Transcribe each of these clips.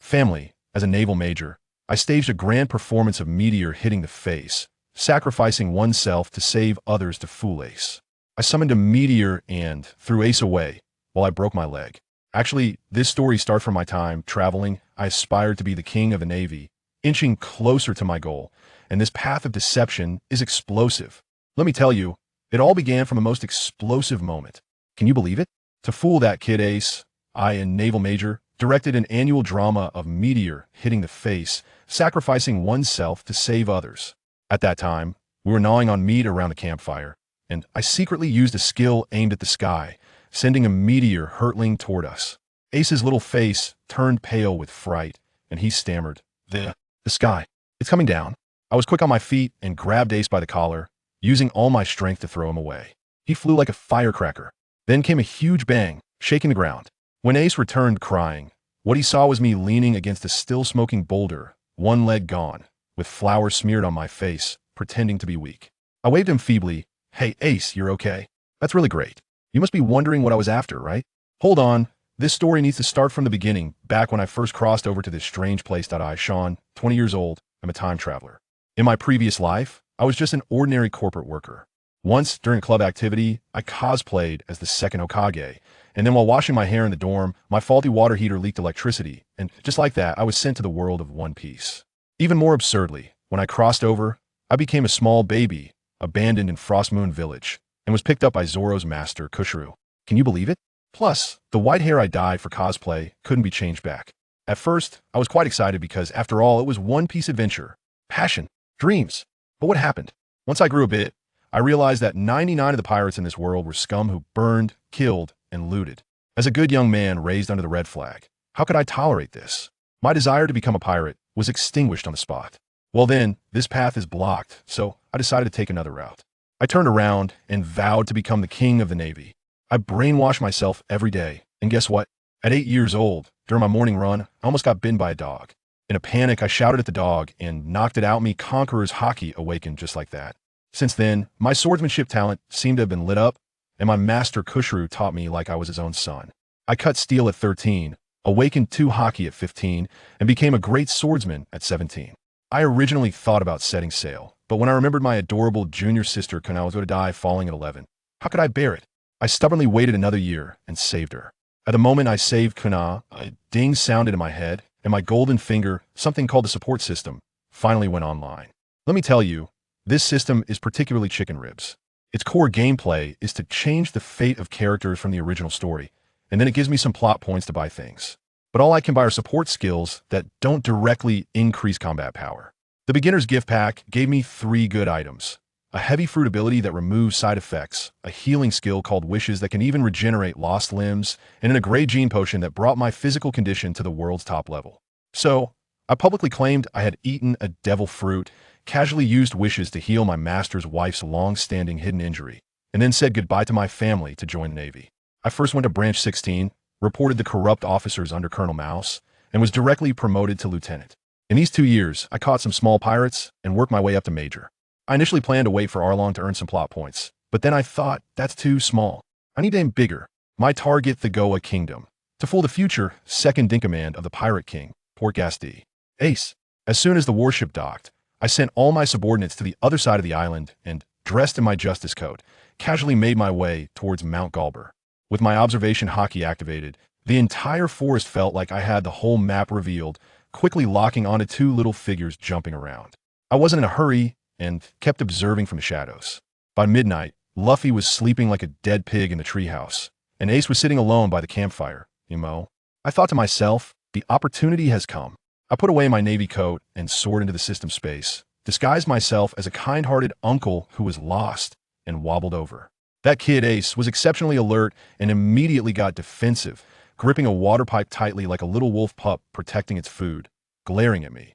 family, as a naval major, I staged a grand performance of Meteor hitting the face, sacrificing oneself to save others to fool Ace. I summoned a meteor and threw Ace away while I broke my leg. Actually, this story starts from my time traveling. I aspired to be the king of the Navy, inching closer to my goal, and this path of deception is explosive. Let me tell you, it all began from a most explosive moment. Can you believe it? To fool that kid Ace, I, a naval major, directed an annual drama of Meteor hitting the face, sacrificing oneself to save others. At that time, we were gnawing on meat around the campfire, and I secretly used a skill aimed at the sky, sending a meteor hurtling toward us. Ace's little face turned pale with fright, and he stammered, The sky. It's coming down." I was quick on my feet and grabbed Ace by the collar, using all my strength to throw him away. He flew like a firecracker. Then came a huge bang, shaking the ground. When Ace returned crying, what he saw was me leaning against a still-smoking boulder, one leg gone, with flour smeared on my face, pretending to be weak. I waved him feebly. "Hey, Ace, you're okay? That's really great. You must be wondering what I was after, right? Hold on. This story needs to start from the beginning, back when I first crossed over to this strange place. Sean, 20 years old, I'm a time traveler. In my previous life, I was just an ordinary corporate worker. Once, during a club activity, I cosplayed as the second Hokage, and then while washing my hair in the dorm, my faulty water heater leaked electricity, and just like that, I was sent to the world of One Piece. Even more absurdly, when I crossed over, I became a small baby, abandoned in Frostmoon Village, and was picked up by Zoro's master, Kushiro. Can you believe it? Plus, the white hair I dyed for cosplay couldn't be changed back. At first, I was quite excited because, after all, it was One Piece adventure, passion, dreams. But what happened? Once I grew a bit, I realized that 99 of the pirates in this world were scum who burned, killed, and looted. As a good young man raised under the red flag, how could I tolerate this? My desire to become a pirate was extinguished on the spot. Well then, this path is blocked, so I decided to take another route. I turned around and vowed to become the king of the Navy. I brainwashed myself every day, and guess what? At 8 years old, during my morning run, I almost got bitten by a dog. In a panic, I shouted at the dog and knocked it out. Me Conqueror's Hockey awakened just like that. Since then, my swordsmanship talent seemed to have been lit up, and my master Kushiro taught me like I was his own son. I cut steel at 13, awakened 2 hockey at 15, and became a great swordsman at 17. I originally thought about setting sail, but when I remembered my adorable junior sister Kana was going to die falling at 11, how could I bear it? I stubbornly waited another year and saved her. At the moment I saved Kana, a ding sounded in my head, and my golden finger, something called the support system, finally went online. Let me tell you, this system is particularly chicken ribs. Its core gameplay is to change the fate of characters from the original story, and then it gives me some plot points to buy things. But all I can buy are support skills that don't directly increase combat power. The beginner's gift pack gave me 3 good items. A heavy fruit ability that removes side effects, a healing skill called Wishes that can even regenerate lost limbs, and a gray gene potion that brought my physical condition to the world's top level. So, I publicly claimed I had eaten a devil fruit, casually used Wishes to heal my master's wife's long-standing hidden injury, and then said goodbye to my family to join the Navy. I first went to Branch 16, reported the corrupt officers under Colonel Mouse, and was directly promoted to lieutenant. In these 2 years, I caught some small pirates and worked my way up to major. I initially planned to wait for Arlong to earn some plot points, but then I thought, that's too small. I need to aim bigger. My target, the Goa Kingdom. To fool the future second-in-command of the Pirate King, Port Gasti. Ace. As soon as the warship docked, I sent all my subordinates to the other side of the island and, dressed in my justice coat, casually made my way towards Mount Galber. With my observation hockey activated, the entire forest felt like I had the whole map revealed, quickly locking onto 2 little figures jumping around. I wasn't in a hurry, and kept observing from the shadows. By midnight, Luffy was sleeping like a dead pig in the treehouse, and Ace was sitting alone by the campfire. I thought to myself, the opportunity has come. I put away my navy coat and soared into the system space, disguised myself as a kind-hearted uncle who was lost, and wobbled over. That kid Ace was exceptionally alert and immediately got defensive, gripping a water pipe tightly like a little wolf pup protecting its food, glaring at me.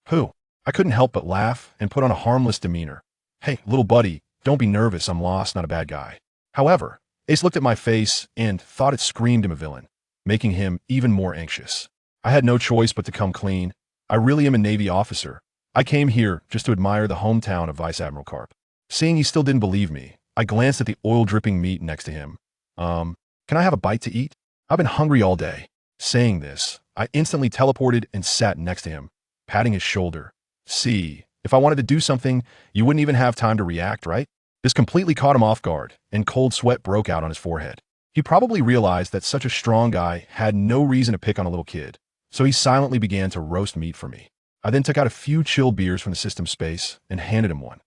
Who? I couldn't help but laugh and put on a harmless demeanor. Hey, little buddy, don't be nervous, I'm lost, not a bad guy. However, Ace looked at my face and thought it screamed him a villain, making him even more anxious. I had no choice but to come clean. I really am a Navy officer. I came here just to admire the hometown of Vice Admiral Carp. Seeing he still didn't believe me, I glanced at the oil-dripping meat next to him. Can I have a bite to eat? I've been hungry all day. Saying this, I instantly teleported and sat next to him, patting his shoulder. See, if I wanted to do something, you wouldn't even have time to react, right? This completely caught him off guard, and cold sweat broke out on his forehead. He probably realized that such a strong guy had no reason to pick on a little kid, so he silently began to roast meat for me. I then took out a few chilled beers from the system space and handed him one.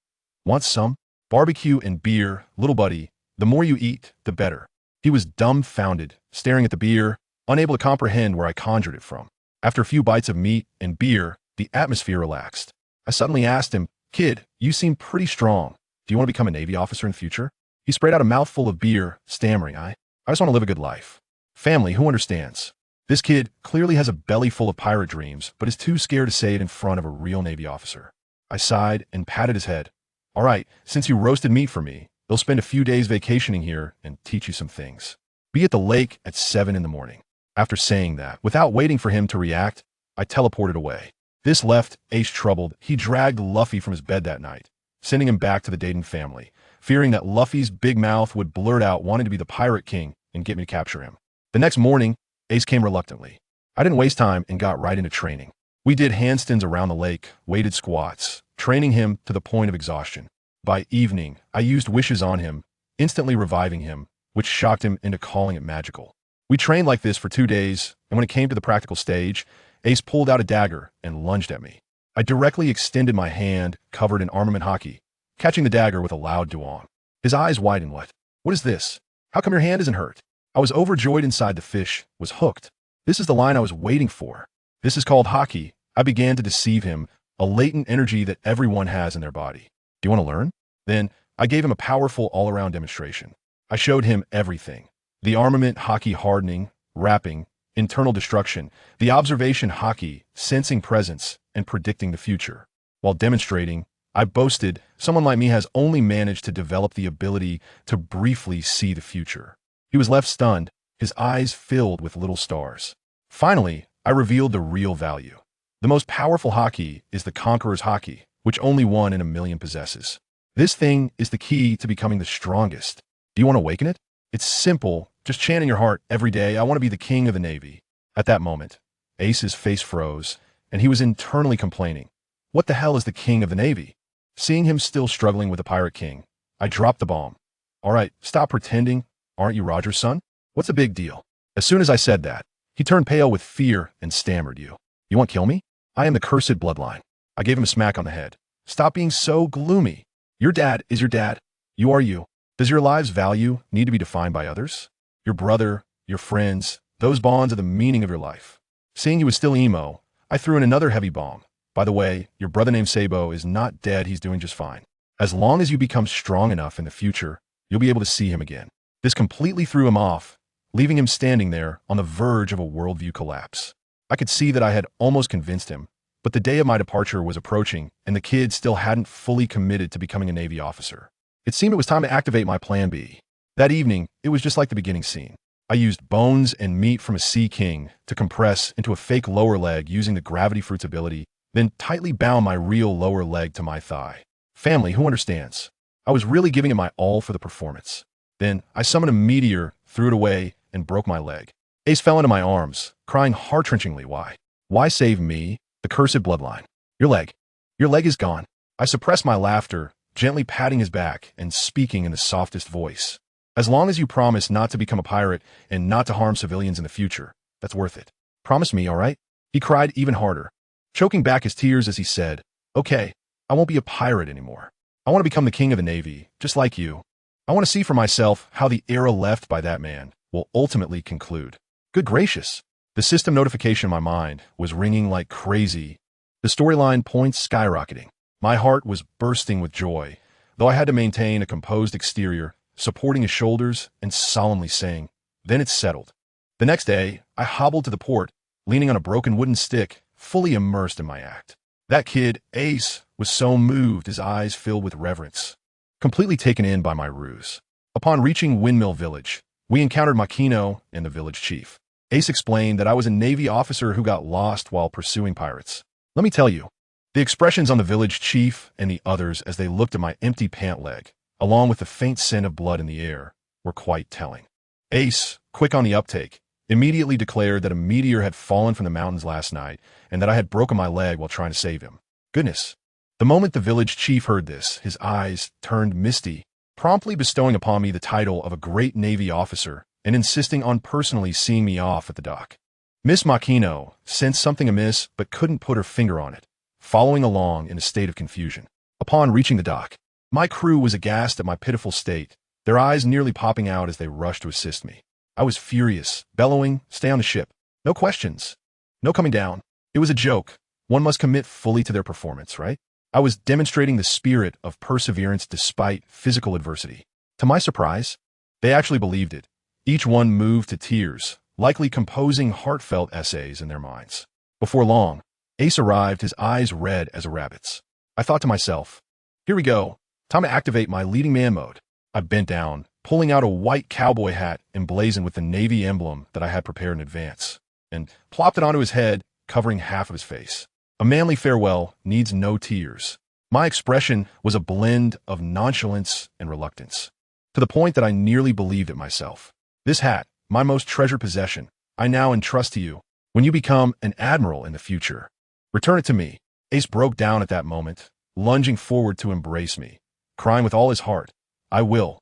Want some? Barbecue and beer, little buddy. The more you eat, the better. He was dumbfounded, staring at the beer, unable to comprehend where I conjured it from. After a few bites of meat and beer, the atmosphere relaxed. I suddenly asked him, "Kid, you seem pretty strong. Do you want to become a Navy officer in the future?" He sprayed out a mouthful of beer, stammering, I just want to live a good life. Family, who understands? This kid clearly has a belly full of pirate dreams, but is too scared to say it in front of a real Navy officer. I sighed and patted his head. All right, since you roasted meat for me, they'll spend a few days vacationing here and teach you some things. Be at the lake at 7 in the morning. After saying that, without waiting for him to react, I teleported away. This left Ace troubled. He dragged Luffy from his bed that night, sending him back to the Dayton family, fearing that Luffy's big mouth would blurt out wanting to be the pirate king and get me to capture him. The next morning, Ace came reluctantly. I didn't waste time and got right into training. We did handstands around the lake, weighted squats, training him to the point of exhaustion. By evening, I used wishes on him, instantly reviving him, which shocked him into calling it magical. We trained like this for 2 days, and when it came to the practical stage, Ace pulled out a dagger and lunged at me. I directly extended my hand, covered in armament hockey, catching the dagger with a loud duong. His eyes widened. What is this? How come your hand isn't hurt? I was overjoyed inside. The fish was hooked. This is the line I was waiting for. This is called hockey. I began to deceive him, a latent energy that everyone has in their body. Do you want to learn? Then I gave him a powerful all-around demonstration. I showed him everything. The armament hockey hardening, wrapping, internal destruction, the observation hockey, sensing presence, and predicting the future. While demonstrating, I boasted, someone like me has only managed to develop the ability to briefly see the future. He was left stunned, his eyes filled with little stars. Finally, I revealed the real value. The most powerful hockey is the Conqueror's hockey, which only one in a million possesses. This thing is the key to becoming the strongest. Do you want to awaken it? It's simple. Just chant in your heart every day, I want to be the king of the Navy. At that moment, Ace's face froze, and he was internally complaining. What the hell is the king of the Navy? Seeing him still struggling with the pirate king, I dropped the bomb. All right, stop pretending. Aren't you Roger's son? What's the big deal? As soon as I said that, he turned pale with fear and stammered, You want to kill me? I am the cursed bloodline. I gave him a smack on the head. Stop being so gloomy. Your dad is your dad. You are you. Does your lives' value need to be defined by others? Your brother, your friends, those bonds are the meaning of your life. Seeing he was still emo, I threw in another heavy bomb. By the way, your brother named Sabo is not dead, he's doing just fine. As long as you become strong enough in the future, you'll be able to see him again. This completely threw him off, leaving him standing there on the verge of a worldview collapse. I could see that I had almost convinced him, but the day of my departure was approaching, and the kid still hadn't fully committed to becoming a Navy officer. It seemed it was time to activate my plan B. That evening, it was just like the beginning scene. I used bones and meat from a sea king to compress into a fake lower leg using the gravity fruit's ability, then tightly bound my real lower leg to my thigh. Family, who understands? I was really giving it my all for the performance. Then I summoned a meteor, threw it away, and broke my leg. Ace fell into my arms, crying heart-wrenchingly, Why? Why save me, the cursed bloodline? Your leg is gone. I suppressed my laughter, gently patting his back and speaking in the softest voice. As long as you promise not to become a pirate and not to harm civilians in the future, that's worth it. Promise me, all right? He cried even harder, choking back his tears as he said, Okay, I won't be a pirate anymore. I want to become the king of the Navy, just like you. I want to see for myself how the era left by that man will ultimately conclude. Good gracious. The system notification in my mind was ringing like crazy. The storyline points skyrocketing. My heart was bursting with joy, though I had to maintain a composed exterior, supporting his shoulders and solemnly saying, Then it's settled. The next day, I hobbled to the port, leaning on a broken wooden stick, fully immersed in my act. That kid, Ace, was so moved, his eyes filled with reverence, completely taken in by my ruse. Upon reaching Windmill Village, we encountered Makino and the village chief. Ace explained that I was a Navy officer who got lost while pursuing pirates. Let me tell you, the expressions on the village chief and the others as they looked at my empty pant leg, along with the faint scent of blood in the air, were quite telling. Ace, quick on the uptake, immediately declared that a meteor had fallen from the mountains last night and that I had broken my leg while trying to save him. Goodness. The moment the village chief heard this, his eyes turned misty, promptly bestowing upon me the title of a great Navy officer and insisting on personally seeing me off at the dock. Miss Makino sensed something amiss but couldn't put her finger on it, following along in a state of confusion. Upon reaching the dock, my crew was aghast at my pitiful state, their eyes nearly popping out as they rushed to assist me. I was furious, bellowing, "Stay on the ship. No questions. No coming down." It was a joke. One must commit fully to their performance, right? I was demonstrating the spirit of perseverance despite physical adversity. To my surprise, they actually believed it. Each one moved to tears, likely composing heartfelt essays in their minds. Before long, Ace arrived, his eyes red as a rabbit's. I thought to myself, here we go. Time to activate my leading man mode. I bent down, pulling out a white cowboy hat emblazoned with the Navy emblem that I had prepared in advance, and plopped it onto his head, covering half of his face. A manly farewell needs no tears. My expression was a blend of nonchalance and reluctance, to the point that I nearly believed it myself. This hat, my most treasured possession, I now entrust to you. When you become an admiral in the future, return it to me. Ace broke down at that moment, lunging forward to embrace me, crying with all his heart, I will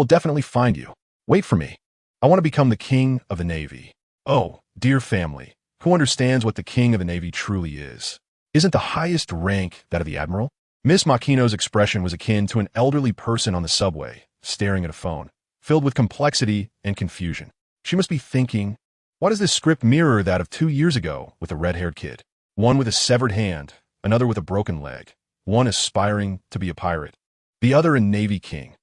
definitely find you. Wait for me. I want to become the king of the Navy. Oh, dear family, who understands what the king of the Navy truly is? Isn't the highest rank that of the admiral? Miss Makino's expression was akin to an elderly person on the subway, staring at a phone, filled with complexity and confusion. She must be thinking, why does this script mirror that of 2 years ago with a red-haired kid? One with a severed hand, another with a broken leg, one aspiring to be a pirate, the other a Navy king.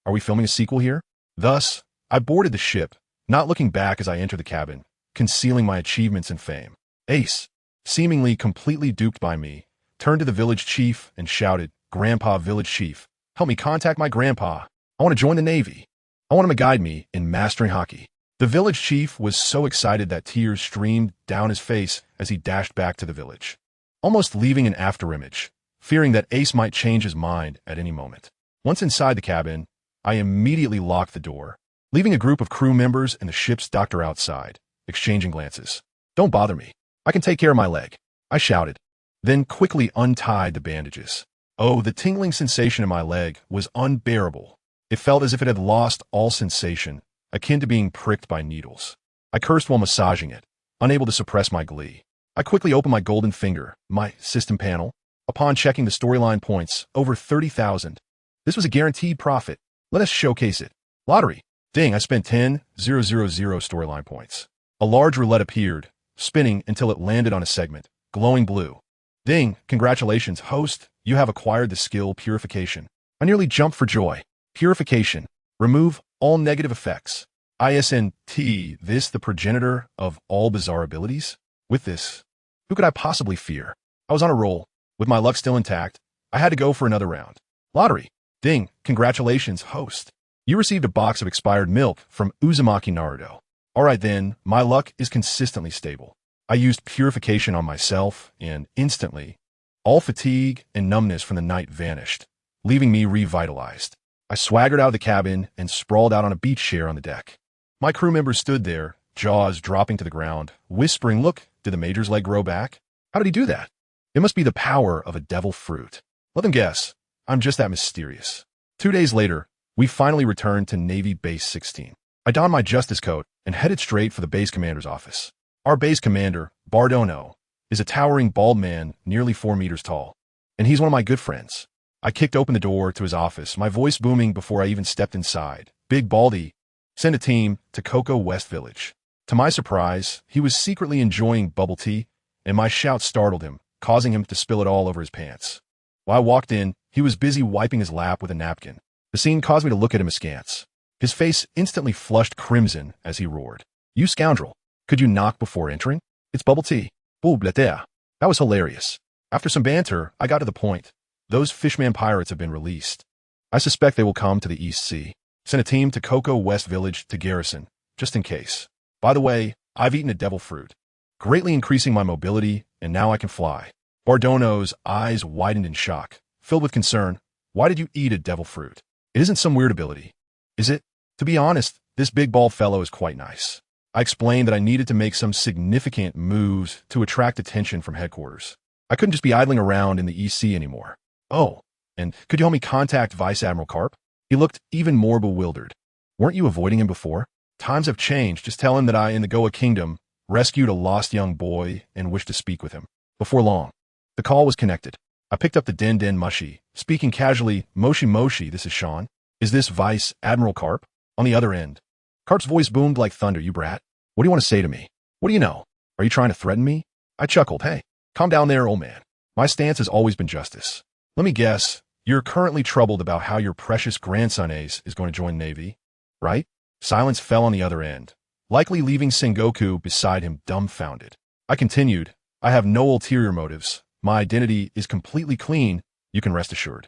Are we filming a sequel here? Thus, I boarded the ship, not looking back as I entered the cabin, concealing my achievements and fame. Ace, seemingly completely duped by me, turned to the village chief and shouted, Grandpa Village Chief, help me contact my grandpa. I want to join the Navy. I want him to guide me in mastering hockey. The village chief was so excited that tears streamed down his face as he dashed back to the village, almost leaving an afterimage, fearing that Ace might change his mind at any moment. Once inside the cabin, I immediately locked the door, leaving a group of crew members and the ship's doctor outside, exchanging glances. Don't bother me. I can take care of my leg, I shouted, then quickly untied the bandages. Oh, the tingling sensation in my leg was unbearable. It felt as if it had lost all sensation, akin to being pricked by needles. I cursed while massaging it, unable to suppress my glee. I quickly opened my golden finger, my system panel. Upon checking the storyline points, over 30,000. This was a guaranteed profit. Let us showcase it. Lottery. Ding, I spent 10,000 storyline points. A large roulette appeared, spinning until it landed on a segment, glowing blue. Ding, congratulations, host, you have acquired the skill Purification. I nearly jumped for joy. Purification. Remove all negative effects. ISNT, this the progenitor of all bizarre abilities? With this, who could I possibly fear? I was on a roll. With my luck still intact, I had to go for another round. Lottery. Ding, congratulations, host. You received a box of expired milk from Uzumaki Naruto. Alright then, my luck is consistently stable. I used Purification on myself, and instantly, all fatigue and numbness from the night vanished, leaving me revitalized. I swaggered out of the cabin and sprawled out on a beach chair on the deck. My crew members stood there, jaws dropping to the ground, whispering, look, did the Major's leg grow back? How did he do that? It must be the power of a devil fruit. Let them guess. I'm just that mysterious. 2 days later, we finally returned to Navy Base 16. I donned my justice coat and headed straight for the base commander's office. Our base commander, Bardono, is a towering bald man nearly 4 meters tall, and he's one of my good friends. I kicked open the door to his office, my voice booming before I even stepped inside. Big Baldy, send a team to Cocoa West Village. To my surprise, he was secretly enjoying bubble tea, and my shout startled him, causing him to spill it all over his pants. While I walked in, he was busy wiping his lap with a napkin. The scene caused me to look at him askance. His face instantly flushed crimson as he roared. You scoundrel! Could you knock before entering? It's bubble tea. That was hilarious. After some banter, I got to the point. Those fishman pirates have been released. I suspect they will come to the East Sea. Send a team to Cocoa West Village to garrison, just in case. By the way, I've eaten a devil fruit, greatly increasing my mobility, and now I can fly. Bardono's eyes widened in shock, filled with concern. Why did you eat a devil fruit? It isn't some weird ability, is it? To be honest, this big bald fellow is quite nice. I explained that I needed to make some significant moves to attract attention from headquarters. I couldn't just be idling around in the EC anymore. Oh, and could you help me contact Vice Admiral Karp? He looked even more bewildered. Weren't you avoiding him before? Times have changed. Just tell him that I, in the Goa Kingdom, rescued a lost young boy and wished to speak with him. Before long, the call was connected. I picked up the Den Den Mushi, speaking casually, Moshi Moshi, this is Sean. Is this Vice Admiral Karp? On the other end. Karp's voice boomed like thunder, you brat. What do you want to say to me? What do you know? Are you trying to threaten me? I chuckled, hey, calm down there, old man. My stance has always been justice. Let me guess, you're currently troubled about how your precious grandson Ace is going to join Navy, right? Silence fell on the other end, likely leaving Sengoku beside him dumbfounded. I continued, I have no ulterior motives. My identity is completely clean, you can rest assured.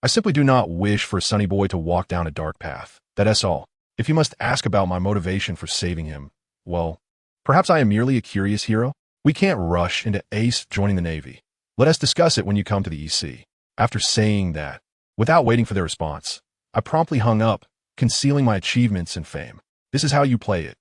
I simply do not wish for a Sonny Boy to walk down a dark path. That's all. If you must ask about my motivation for saving him, well, perhaps I am merely a curious hero? We can't rush into Ace joining the Navy. Let us discuss it when you come to the EC. After saying that, without waiting for their response, I promptly hung up, concealing my achievements and fame. This is how you play it.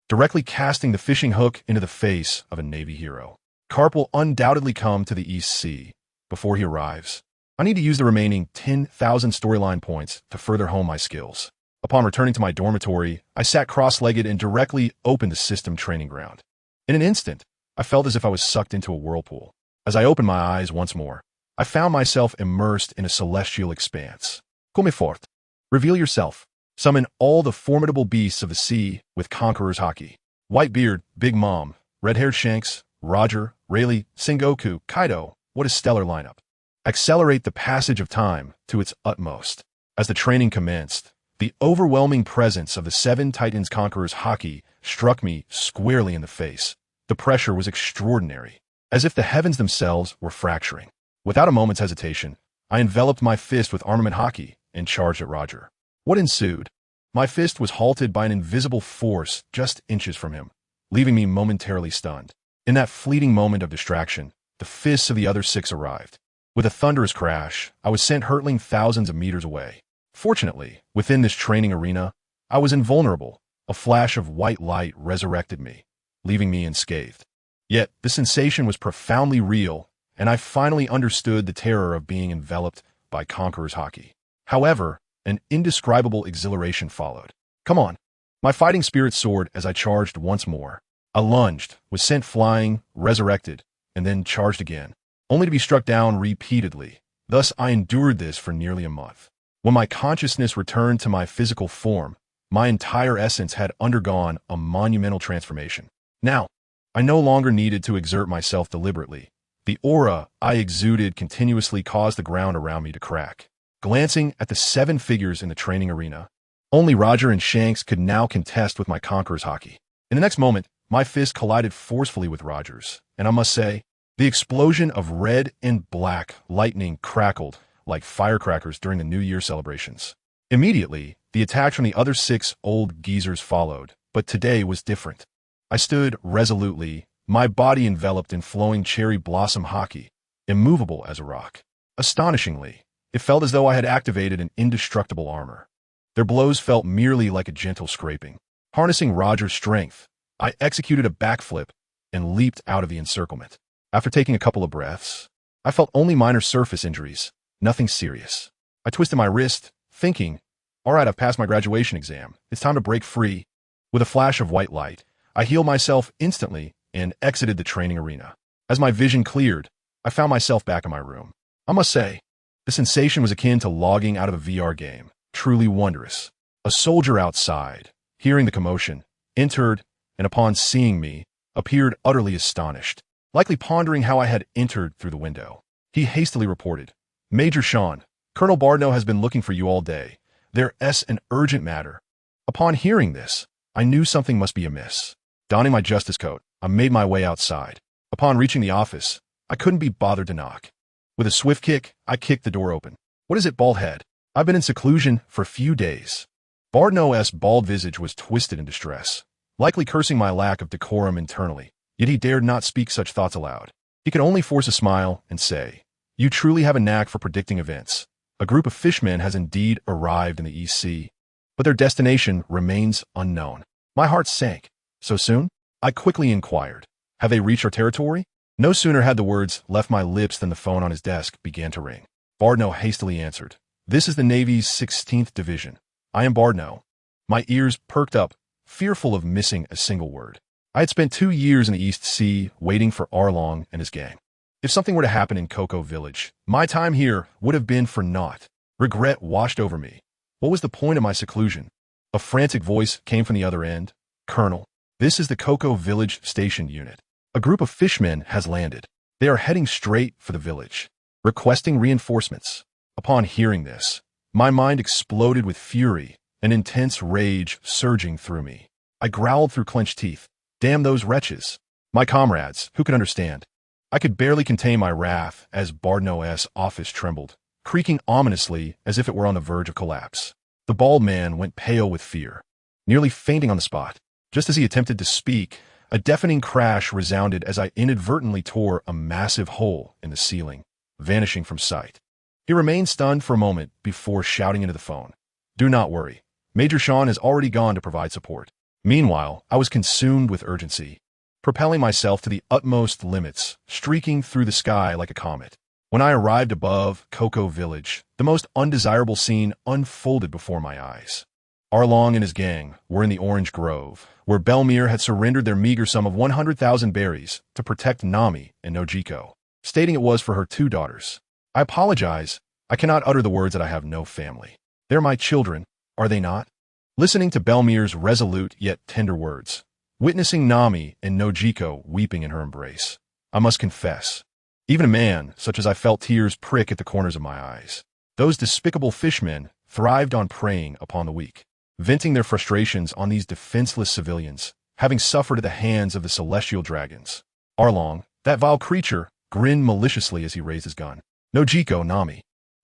Directly casting the fishing hook into the face of a Navy hero. Karp will undoubtedly come to the EC before he arrives. I need to use the remaining 10,000 storyline points to further hone my skills. Upon returning to my dormitory, I sat cross-legged and directly opened the system training ground. In an instant, I felt as if I was sucked into a whirlpool. As I opened my eyes once more, I found myself immersed in a celestial expanse. Come forth. Reveal yourself. Summon all the formidable beasts of the sea with Conqueror's Haki. Whitebeard, Big Mom, Red-Haired Shanks, Roger, Rayleigh, Sengoku, Kaido. What a stellar lineup. Accelerate the passage of time to its utmost. As the training commenced, the overwhelming presence of the 7 Titans Conqueror's Haki struck me squarely in the face. The pressure was extraordinary, as if the heavens themselves were fracturing. Without a moment's hesitation, I enveloped my fist with armament Haki and charged at Roger. What ensued? My fist was halted by an invisible force just inches from him, leaving me momentarily stunned. In that fleeting moment of distraction, the fists of the other 6 arrived. With a thunderous crash, I was sent hurtling thousands of meters away. Fortunately, within this training arena, I was invulnerable. A flash of white light resurrected me, leaving me unscathed. Yet, the sensation was profoundly real, and I finally understood the terror of being enveloped by Conqueror's Haki. However, an indescribable exhilaration followed. Come on. My fighting spirit soared as I charged once more. I lunged, was sent flying, resurrected, and then charged again, only to be struck down repeatedly. Thus, I endured this for nearly a month. When my consciousness returned to my physical form, my entire essence had undergone a monumental transformation. Now, I no longer needed to exert myself deliberately. The aura I exuded continuously caused the ground around me to crack. Glancing at the 7 figures in the training arena, only Roger and Shanks could now contest with my Conqueror's Haki. In the next moment, my fist collided forcefully with Roger's, and I must say, the explosion of red and black lightning crackled like firecrackers during the New Year celebrations. Immediately, the attacks from the other 6 old geezers followed, but today was different. I stood resolutely, my body enveloped in flowing cherry blossom Haki, immovable as a rock. Astonishingly, it felt as though I had activated an indestructible armor. Their blows felt merely like a gentle scraping. Harnessing Roger's strength, I executed a backflip and leaped out of the encirclement. After taking a couple of breaths, I felt only minor surface injuries, nothing serious. I twisted my wrist, thinking, all right, I've passed my graduation exam. It's time to break free. With a flash of white light, I healed myself instantly and exited the training arena. As my vision cleared, I found myself back in my room. I must say, the sensation was akin to logging out of a VR game, truly wondrous. A soldier outside, hearing the commotion, entered, and upon seeing me, appeared utterly astonished, likely pondering how I had entered through the window. He hastily reported, Major Sean, Colonel Bardno has been looking for you all day. There's an urgent matter. Upon hearing this, I knew something must be amiss. Donning my justice coat, I made my way outside. Upon reaching the office, I couldn't be bothered to knock. With a swift kick, I kicked the door open. What is it, bald head? I've been in seclusion for a few days. Bardno's bald visage was twisted in distress, likely cursing my lack of decorum internally, yet he dared not speak such thoughts aloud. He could only force a smile and say, You truly have a knack for predicting events. A group of fishmen has indeed arrived in the EC, but their destination remains unknown. My heart sank. So soon? I quickly inquired. Have they reached our territory? No sooner had the words left my lips than the phone on his desk began to ring. Bardno hastily answered. This is the Navy's 16th Division. I am Bardno. My ears perked up, fearful of missing a single word. I had spent 2 years in the East Sea waiting for Arlong and his gang. If something were to happen in Cocoa Village, my time here would have been for naught. Regret washed over me. What was the point of my seclusion? A frantic voice came from the other end. Colonel, this is the Cocoa Village Station Unit. A group of fishmen has landed. They are heading straight for the village, requesting reinforcements. Upon hearing this, my mind exploded with fury, an intense rage surging through me. I growled through clenched teeth. Damn those wretches. My comrades, who could understand? I could barely contain my wrath as Bardno's office trembled, creaking ominously as if it were on the verge of collapse. The bald man went pale with fear, nearly fainting on the spot. Just as he attempted to speak, a deafening crash resounded as I inadvertently tore a massive hole in the ceiling, vanishing from sight. He remained stunned for a moment before shouting into the phone. Do not worry. Major Sean has already gone to provide support. Meanwhile, I was consumed with urgency, propelling myself to the utmost limits, streaking through the sky like a comet. When I arrived above Cocoa Village, the most undesirable scene unfolded before my eyes. Arlong and his gang were in the Orange Grove, where Belmir had surrendered their meager sum of 100,000 berries to protect Nami and Nojiko, stating it was for her 2 daughters. I apologize. I cannot utter the words that I have no family. They're my children, are they not? Listening to Belmir's resolute yet tender words, witnessing Nami and Nojiko weeping in her embrace, I must confess, even a man such as I felt tears prick at the corners of my eyes. Those despicable fishmen thrived on preying upon the weak, venting their frustrations on these defenseless civilians, having suffered at the hands of the celestial dragons. Arlong, that vile creature, grinned maliciously as he raised his gun. Nojiko, Nami,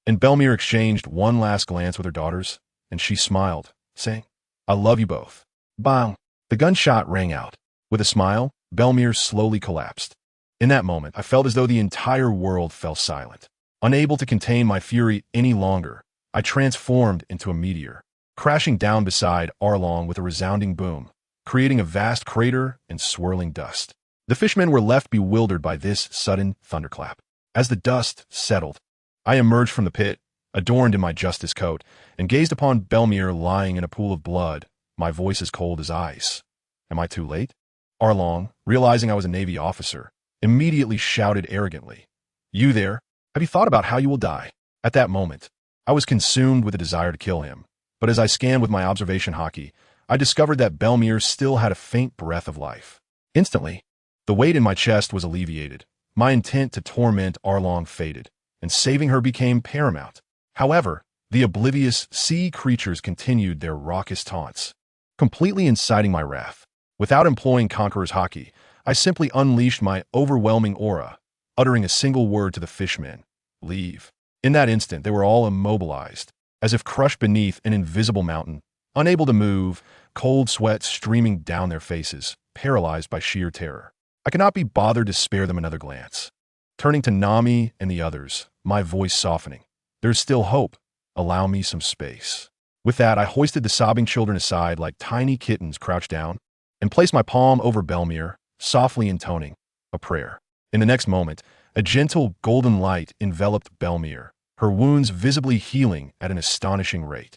and Belmir exchanged one last glance with her daughters, and she smiled, saying, I love you both. Bang! The gunshot rang out. With a smile, Belmir slowly collapsed. In that moment, I felt as though the entire world fell silent. Unable to contain my fury any longer, I transformed into a meteor, crashing down beside Arlong with a resounding boom, creating a vast crater and swirling dust. The fishmen were left bewildered by this sudden thunderclap. As the dust settled, I emerged from the pit, adorned in my justice coat, and gazed upon Belmir lying in a pool of blood, my voice as cold as ice. Am I too late? Arlong, realizing I was a Navy officer, immediately shouted arrogantly, You there, have you thought about how you will die? At that moment, I was consumed with a desire to kill him, but as I scanned with my observation hockey, I discovered that Belmir still had a faint breath of life. Instantly, the weight in my chest was alleviated. My intent to torment Arlong faded, and saving her became paramount. However, the oblivious sea creatures continued their raucous taunts, completely inciting my wrath. Without employing Conqueror's hockey, I simply unleashed my overwhelming aura, uttering a single word to the fishmen, leave. In that instant, they were all immobilized, as if crushed beneath an invisible mountain, unable to move, cold sweat streaming down their faces, paralyzed by sheer terror. I could not be bothered to spare them another glance. Turning to Nami and the others, my voice softening. There's still hope. Allow me some space. With that, I hoisted the sobbing children aside like tiny kittens crouched down, and placed my palm over Belmir, softly intoning a prayer. In the next moment, a gentle golden light enveloped Belmir, her wounds visibly healing at an astonishing rate.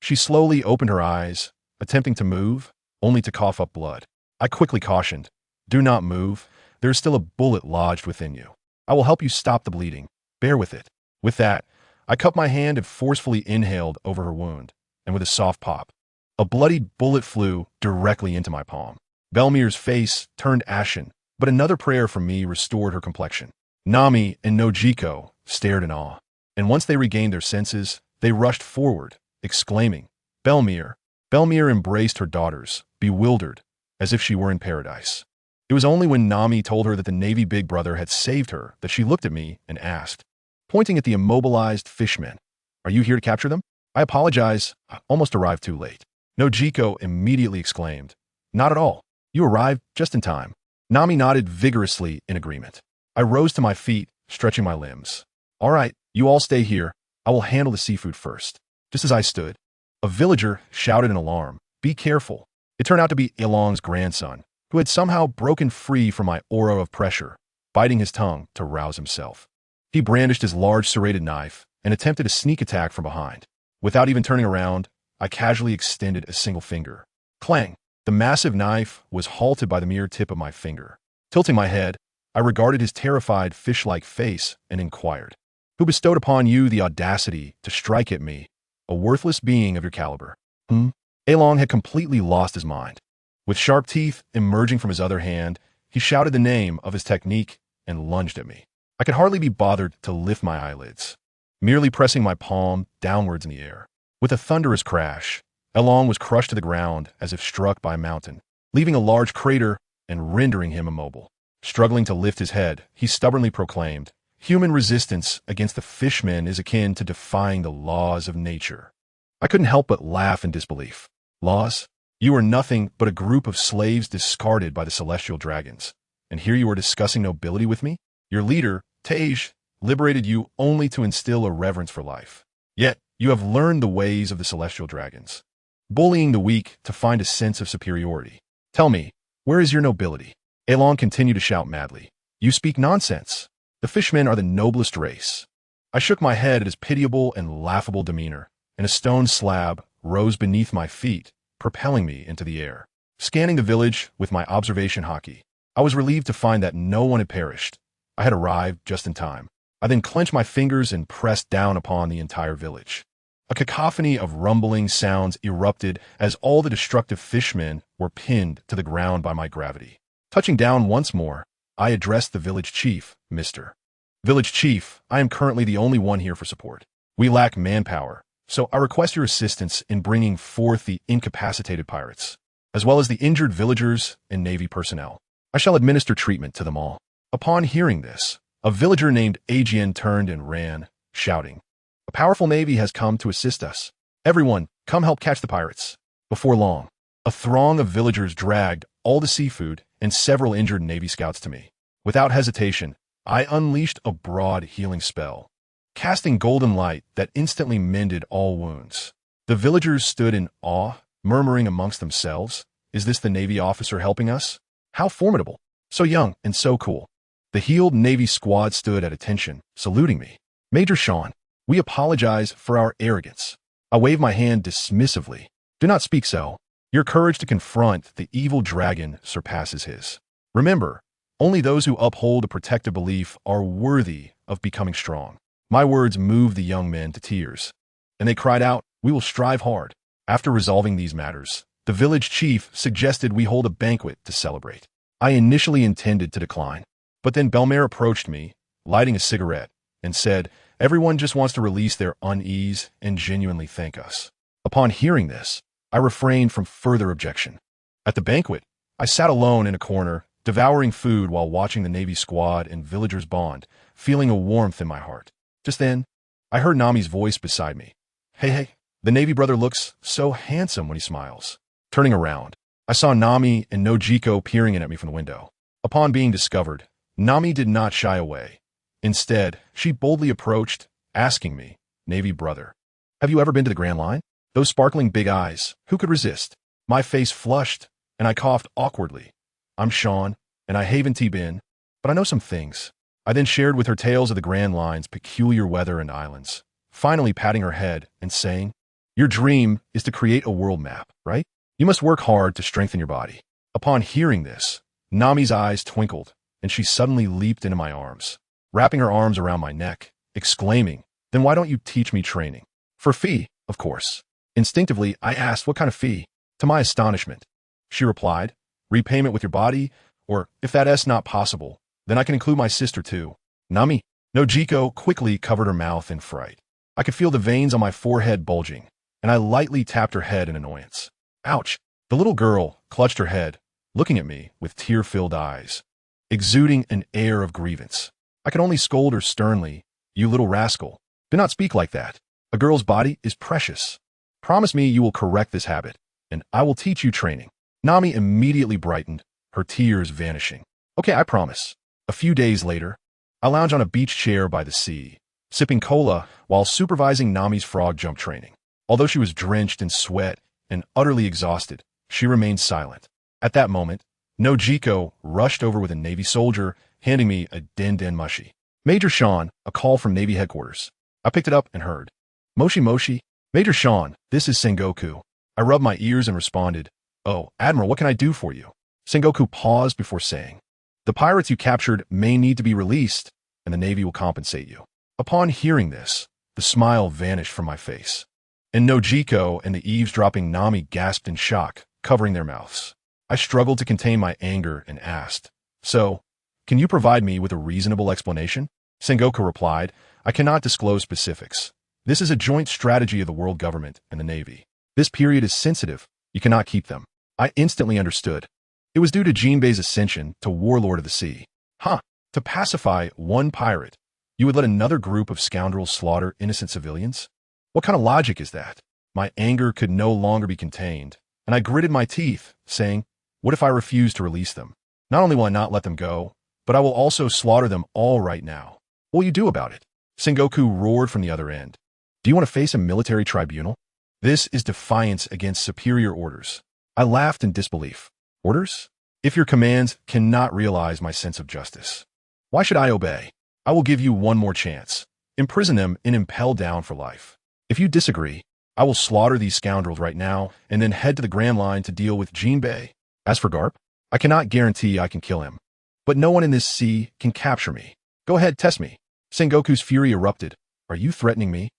She slowly opened her eyes, attempting to move, only to cough up blood. I quickly cautioned, Do not move. There is still a bullet lodged within you. I will help you stop the bleeding. Bear with it. With that, I cupped my hand and forcefully inhaled over her wound, and with a soft pop, a bloodied bullet flew directly into my palm. Belmir's face turned ashen, but another prayer from me restored her complexion. Nami and Nojiko stared in awe, and once they regained their senses, they rushed forward, exclaiming, Belmir! Belmir embraced her daughters, bewildered, as if she were in paradise. It was only when Nami told her that the Navy Big Brother had saved her that she looked at me and asked, pointing at the immobilized fishmen, Are you here to capture them? I apologize, I almost arrived too late. Nojiko immediately exclaimed, Not at all. You arrived just in time. Nami nodded vigorously in agreement. I rose to my feet, stretching my limbs. All right, you all stay here. I will handle the seafood first. Just as I stood, a villager shouted in alarm, Be careful. It turned out to be Elong's grandson, who had somehow broken free from my aura of pressure, biting his tongue to rouse himself. He brandished his large serrated knife and attempted a sneak attack from behind. Without even turning around, I casually extended a single finger. Clang! The massive knife was halted by the mere tip of my finger. Tilting my head, I regarded his terrified fish-like face and inquired, "Who bestowed upon you the audacity to strike at me, a worthless being of your caliber?" Elong had completely lost his mind. With sharp teeth emerging from his other hand, he shouted the name of his technique and lunged at me. I could hardly be bothered to lift my eyelids, merely pressing my palm downwards in the air. With a thunderous crash, Elong was crushed to the ground as if struck by a mountain, leaving a large crater and rendering him immobile. Struggling to lift his head, he stubbornly proclaimed, "Human resistance against the fishmen is akin to defying the laws of nature." I couldn't help but laugh in disbelief. Laws? You are nothing but a group of slaves discarded by the celestial dragons. And here you are discussing nobility with me? Your leader, Tej, liberated you only to instill a reverence for life. Yet, you have learned the ways of the celestial dragons, bullying the weak to find a sense of superiority. Tell me, where is your nobility? Elong continued to shout madly. You speak nonsense. The fishmen are the noblest race. I shook my head at his pitiable and laughable demeanor, and a stone slab rose beneath my feet, propelling me into the air. Scanning the village with my observation hockey, I was relieved to find that no one had perished. I had arrived just in time. I then clenched my fingers and pressed down upon the entire village. A cacophony of rumbling sounds erupted as all the destructive fishmen were pinned to the ground by my gravity. Touching down once more, I addressed the village chief, Mr. Village Chief, I am currently the only one here for support. We lack manpower, so I request your assistance in bringing forth the incapacitated pirates, as well as the injured villagers and Navy personnel. I shall administer treatment to them all. Upon hearing this, a villager named Aegean turned and ran, shouting, "A powerful navy has come to assist us. Everyone, come help catch the pirates." Before long, a throng of villagers dragged all the seafood and several injured Navy scouts to me. Without hesitation, I unleashed a broad healing spell, casting golden light that instantly mended all wounds. The villagers stood in awe, murmuring amongst themselves, "Is this the Navy officer helping us? How formidable! So young and so cool." The healed Navy squad stood at attention, saluting me. "Major Sean, we apologize for our arrogance." I waved my hand dismissively. "Do not speak so. Your courage to confront the evil dragon surpasses his. Remember, only those who uphold a protective belief are worthy of becoming strong." My words moved the young men to tears, and they cried out, "We will strive hard." After resolving these matters, the village chief suggested we hold a banquet to celebrate. I initially intended to decline, but then Belmare approached me, lighting a cigarette, and said, "Everyone just wants to release their unease and genuinely thank us." Upon hearing this, I refrained from further objection. At the banquet, I sat alone in a corner, devouring food while watching the Navy squad and villagers bond, feeling a warmth in my heart. Just then, I heard Nami's voice beside me. Hey, the Navy brother looks so handsome when he smiles." Turning around, I saw Nami and Nojiko peering in at me from the window. Upon being discovered, Nami did not shy away. Instead, she boldly approached, asking me, "Navy brother, have you ever been to the Grand Line? Those sparkling big eyes, who could resist?" My face flushed, and I coughed awkwardly. "I'm Sean, and I haven't been, but I know some things." I then shared with her tales of the Grand Line's peculiar weather and islands, finally patting her head and saying, "Your dream is to create a world map, right? You must work hard to strengthen your body." Upon hearing this, Nami's eyes twinkled, and she suddenly leaped into my arms, wrapping her arms around my neck, exclaiming, "Then why don't you teach me training?" "For fee, of course." Instinctively, I asked what kind of fee. To my astonishment, she replied, "Repayment with your body, or if that's not possible, then I can include my sister too." Nami. Nojiko quickly covered her mouth in fright. I could feel the veins on my forehead bulging, and I lightly tapped her head in annoyance. Ouch! The little girl clutched her head, looking at me with tear-filled eyes, exuding an air of grievance. I could only scold her sternly, "You little rascal, do not speak like that. A girl's body is precious. Promise me you will correct this habit, and I will teach you training." Nami immediately brightened, her tears vanishing. "Okay, I promise." A few days later, I lounged on a beach chair by the sea, sipping cola while supervising Nami's frog jump training. Although she was drenched in sweat and utterly exhausted, She remained silent. At that moment, Nojiko rushed over with a Navy soldier, handing me a den mushi. Major Sean, a call from Navy headquarters. I picked it up and heard. Moshi Moshi. Major Sean, this is Sengoku. I rubbed my ears and responded, Oh, Admiral, what can I do for you? Sengoku paused before saying, The pirates you captured may need to be released, and the Navy will compensate you. Upon hearing this, the smile vanished from my face. And Nojiko and the eavesdropping Nami gasped in shock, covering their mouths. I struggled to contain my anger and asked, So, can you provide me with a reasonable explanation? Sengoku replied, I cannot disclose specifics. This is a joint strategy of the world government and the Navy. This period is sensitive. You cannot keep them. I instantly understood. It was due to Jinbei's ascension to warlord of the sea. To pacify one pirate, you would let another group of scoundrels slaughter innocent civilians? What kind of logic is that? My anger could no longer be contained, and I gritted my teeth, saying, What if I refuse to release them? Not only will I not let them go, but I will also slaughter them all right now. What will you do about it? Sengoku roared from the other end. Do you want to face a military tribunal? This is defiance against superior orders. I laughed in disbelief. Orders? If your commands cannot realize my sense of justice, why should I obey? I will give you one more chance. Imprison them and impel down for life. If you disagree, I will slaughter these scoundrels right now and then head to the Grand Line to deal with Jinbei. As for Garp, I cannot guarantee I can kill him. But no one in this sea can capture me. Go ahead, test me. Sengoku's fury erupted. Are you threatening me?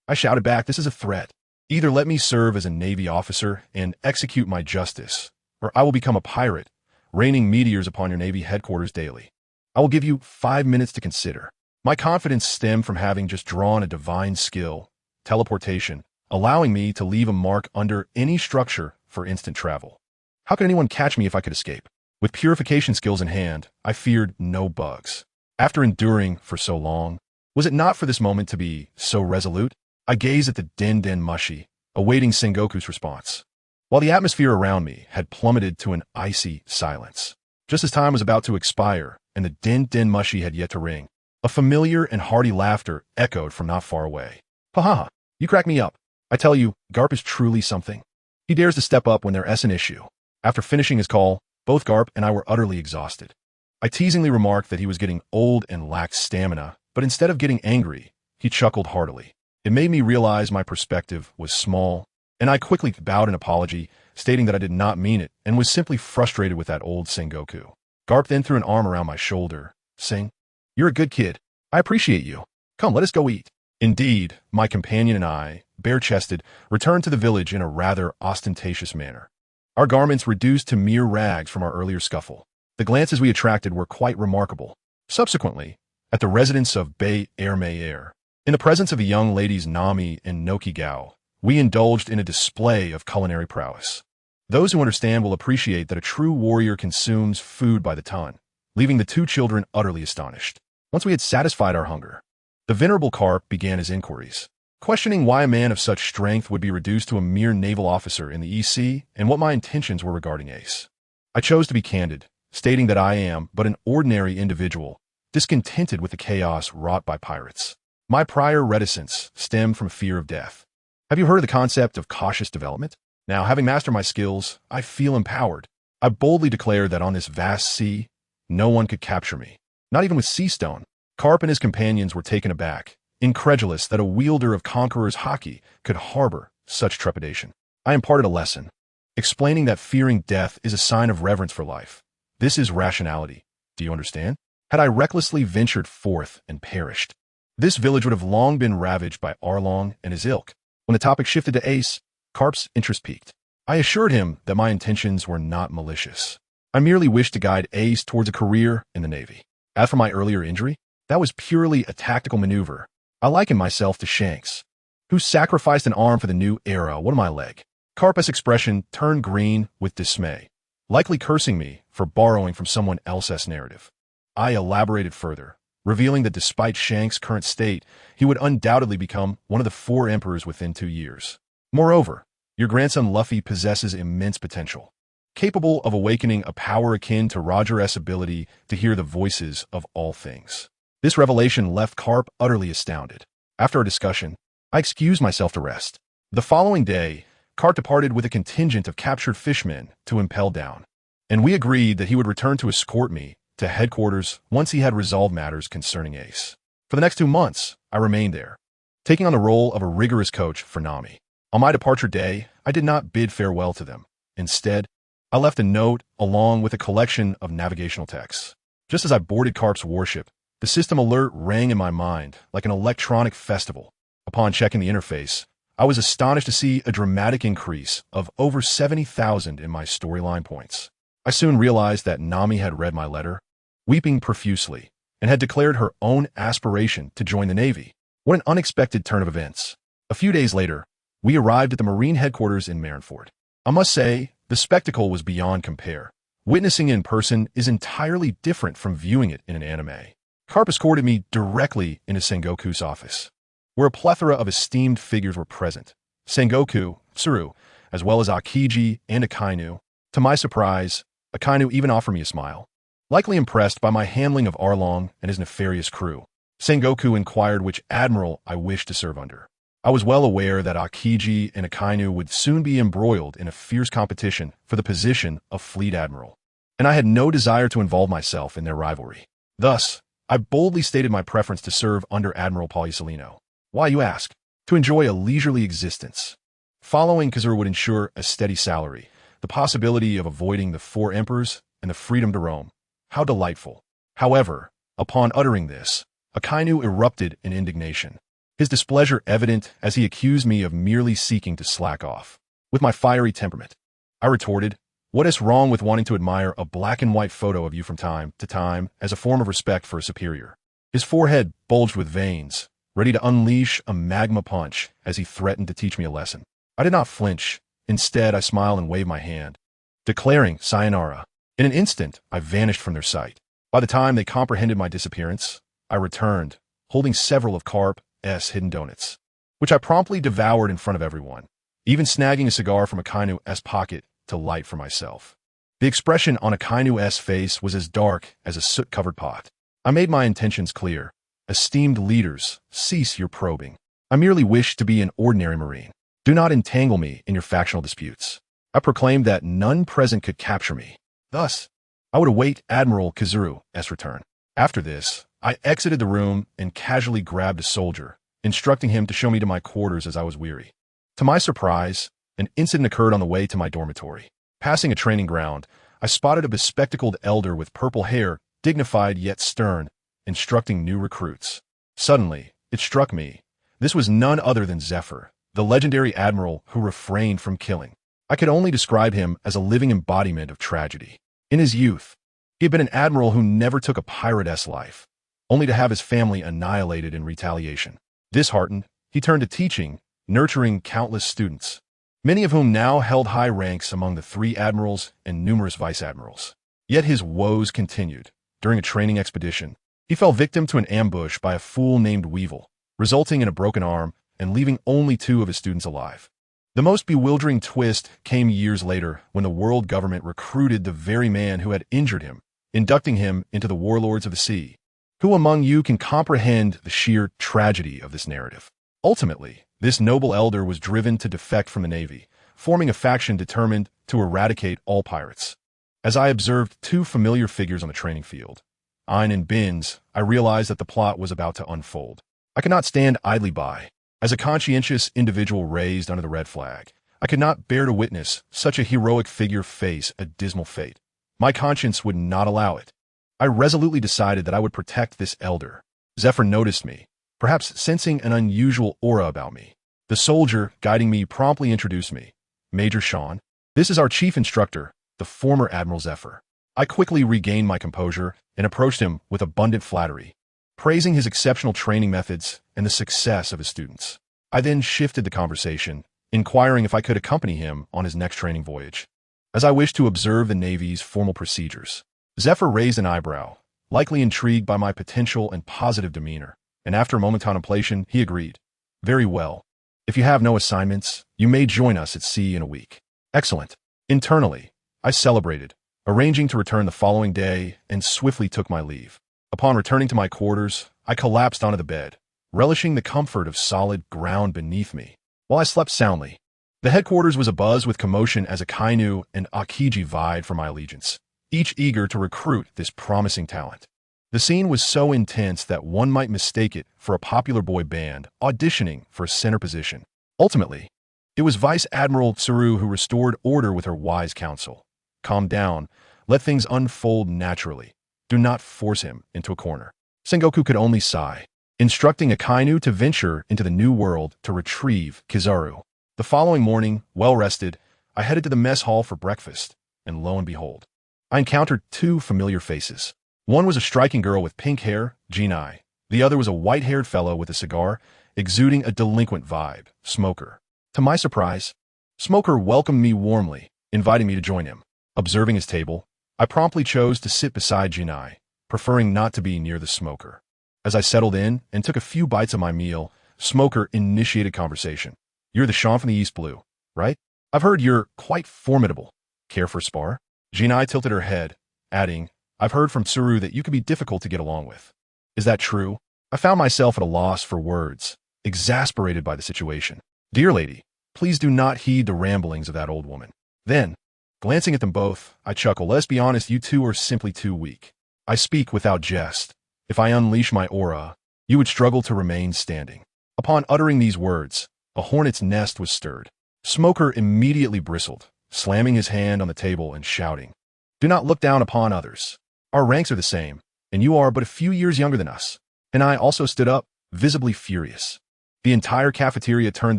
I shouted back, This is a threat. Either let me serve as a Navy officer and execute my justice, or I will become a pirate, raining meteors upon your Navy headquarters daily. I will give you 5 minutes to consider. My confidence stemmed from having just drawn a divine skill, teleportation, allowing me to leave a mark under any structure for instant travel. How could anyone catch me if I could escape? With purification skills in hand, I feared no bugs. After enduring for so long, was it not for this moment to be so resolute? I gazed at the den mushi, awaiting Sengoku's response, while the atmosphere around me had plummeted to an icy silence. Just as time was about to expire and the den mushi had yet to ring, a familiar and hearty laughter echoed from not far away. Ha! You crack me up. I tell you, Garp is truly something. He dares to step up when there's an issue. After finishing his call, both Garp and I were utterly exhausted. I teasingly remarked that he was getting old and lacked stamina, but instead of getting angry, he chuckled heartily. It made me realize my perspective was small, and I quickly bowed an apology, stating that I did not mean it and was simply frustrated with that old Sengoku. Garp then threw an arm around my shoulder, saying, You're a good kid. I appreciate you. Come, let us go eat. Indeed, my companion and I, bare-chested, returned to the village in a rather ostentatious manner. Our garments reduced to mere rags from our earlier scuffle. The glances we attracted were quite remarkable. Subsequently, at the residence of Meteor, in the presence of the young ladies Nami and Nokigao, we indulged in a display of culinary prowess. Those who understand will appreciate that a true warrior consumes food by the ton, leaving the two children utterly astonished. Once we had satisfied our hunger, the venerable Carp began his inquiries, questioning why a man of such strength would be reduced to a mere naval officer in the EC and what my intentions were regarding Ace. I chose to be candid, stating that I am but an ordinary individual, discontented with the chaos wrought by pirates. My prior reticence stemmed from fear of death. Have you heard of the concept of cautious development? Now, having mastered my skills, I feel empowered. I boldly declared that on this vast sea, no one could capture me. Not even with sea stone. Carp and his companions were taken aback, incredulous that a wielder of Conqueror's haki could harbor such trepidation. I imparted a lesson, explaining that fearing death is a sign of reverence for life. This is rationality. Do you understand? Had I recklessly ventured forth and perished, this village would have long been ravaged by Arlong and his ilk. When the topic shifted to Ace, Carp's interest piqued. I assured him that my intentions were not malicious. I merely wished to guide Ace towards a career in the Navy. As for my earlier injury, that was purely a tactical maneuver. I likened myself to Shanks, who sacrificed an arm for the new era. What of my leg? Carp's expression turned green with dismay, likely cursing me for borrowing from someone else's narrative. I elaborated further, revealing that despite Shank's current state, he would undoubtedly become one of the 4 emperors within 2 years. Moreover, your grandson Luffy possesses immense potential, capable of awakening a power akin to Roger's ability to hear the voices of all things. This revelation left Carp utterly astounded. After our discussion, I excused myself to rest. The following day, Cart departed with a contingent of captured fishmen to impel down, and we agreed that he would return to escort me to headquarters once he had resolved matters concerning Ace. For the next 2 months, I remained there, taking on the role of a rigorous coach for Nami. On my departure day, I did not bid farewell to them. Instead, I left a note along with a collection of navigational texts. Just as I boarded Carp's warship, the system alert rang in my mind like an electronic festival. Upon checking the interface, I was astonished to see a dramatic increase of over 70,000 in my storyline points. I soon realized that Nami had read my letter, weeping profusely, and had declared her own aspiration to join the Navy. What an unexpected turn of events. A few days later, we arrived at the Marine headquarters in Marineford. I must say, the spectacle was beyond compare. Witnessing it in person is entirely different from viewing it in an anime. Carp escorted me directly into Sengoku's office, where a plethora of esteemed figures were present. Sengoku, Tsuru, as well as Akiji and Akainu. To my surprise, Akainu even offered me a smile. Likely impressed by my handling of Arlong and his nefarious crew, Sengoku inquired which admiral I wished to serve under. I was well aware that Akiji and Akainu would soon be embroiled in a fierce competition for the position of fleet admiral, and I had no desire to involve myself in their rivalry. Thus, I boldly stated my preference to serve under Admiral Poliucelino. Why, you ask? To enjoy a leisurely existence. Following Kazura would ensure a steady salary, the possibility of avoiding the 4 emperors, and the freedom to roam. How delightful. However, upon uttering this, Akainu erupted in indignation, his displeasure evident as he accused me of merely seeking to slack off. With my fiery temperament, I retorted, "What is wrong with wanting to admire a black and white photo of you from time to time as a form of respect for a superior?" His forehead bulged with veins, ready to unleash a magma punch as he threatened to teach me a lesson. I did not flinch. Instead, I smiled and waved my hand, declaring sayonara. In an instant, I vanished from their sight. By the time they comprehended my disappearance, I returned, holding several of Carp's hidden donuts, which I promptly devoured in front of everyone, even snagging a cigar from Akainu's pocket to light for myself. The expression on Akainu's face was as dark as a soot-covered pot. I made my intentions clear. "Esteemed leaders, cease your probing. I merely wish to be an ordinary Marine. Do not entangle me in your factional disputes." I proclaimed that none present could capture me. Thus, I would await Admiral Kazuru's return. After this, I exited the room and casually grabbed a soldier, instructing him to show me to my quarters as I was weary. To my surprise, an incident occurred on the way to my dormitory. Passing a training ground, I spotted a bespectacled elder with purple hair, dignified yet stern, instructing new recruits. Suddenly, it struck me. This was none other than Zephyr, the legendary admiral who refrained from killing. I could only describe him as a living embodiment of tragedy. In his youth, he had been an admiral who never took a pirate's life, only to have his family annihilated in retaliation. Disheartened, he turned to teaching, nurturing countless students, many of whom now held high ranks among the 3 admirals and numerous vice-admirals. Yet his woes continued. During a training expedition, he fell victim to an ambush by a fool named Weevil, resulting in a broken arm and leaving only 2 of his students alive. The most bewildering twist came years later when the world government recruited the very man who had injured him, inducting him into the Warlords of the Sea. Who among you can comprehend the sheer tragedy of this narrative? Ultimately, this noble elder was driven to defect from the Navy, forming a faction determined to eradicate all pirates. As I observed 2 familiar figures on the training field, Ein and Binz, I realized that the plot was about to unfold. I could not stand idly by. As a conscientious individual raised under the red flag, I could not bear to witness such a heroic figure face a dismal fate. My conscience would not allow it. I resolutely decided that I would protect this elder. Zephyr noticed me, perhaps sensing an unusual aura about me. The soldier guiding me promptly introduced me. "Major Sean, this is our chief instructor, the former Admiral Zephyr." I quickly regained my composure and approached him with abundant flattery, praising his exceptional training methods and the success of his students. I then shifted the conversation, inquiring if I could accompany him on his next training voyage, as I wished to observe the Navy's formal procedures. Zephyr raised an eyebrow, likely intrigued by my potential and positive demeanor, and after a moment's contemplation, he agreed. "Very well. If you have no assignments, you may join us at sea in a week." Excellent. Internally, I celebrated, arranging to return the following day, and swiftly took my leave. Upon returning to my quarters, I collapsed onto the bed, relishing the comfort of solid ground beneath me. While I slept soundly, The headquarters was abuzz with commotion as Akainu and Akiji vied for my allegiance, each eager to recruit this promising talent. The scene was so intense that one might mistake it for a popular boy band auditioning for a center position. Ultimately, it was Vice Admiral Tsuru who restored order with her wise counsel. Calm down, let things unfold naturally. Do not force him into a corner. Sengoku could only sigh, instructing Akainu to venture into the new world to retrieve Kizaru. The following morning, well-rested, I headed to the mess hall for breakfast, and lo and behold, I encountered two familiar faces. One was a striking girl with pink hair, Jinai. The other was a white-haired fellow with a cigar, exuding a delinquent vibe, Smoker. To my surprise, Smoker welcomed me warmly, inviting me to join him. Observing his table, I promptly chose to sit beside Jinai, preferring not to be near the Smoker. As I settled in and took a few bites of my meal, Smoker initiated conversation. You're the Sean from the East Blue, right? I've heard you're quite formidable. Care for a spar? Jinai tilted her head, adding, I've heard from Tsuru that you can be difficult to get along with. Is that true? I found myself at a loss for words, exasperated by the situation. Dear lady, please do not heed the ramblings of that old woman. Then, glancing at them both, I chuckle. Let's be honest, you two are simply too weak. I speak without jest. If I unleash my aura, you would struggle to remain standing. Upon uttering these words, a hornet's nest was stirred. Smoker immediately bristled, slamming his hand on the table and shouting, Do not look down upon others. Our ranks are the same, and you are but a few years younger than us. And I also stood up, visibly furious. The entire cafeteria turned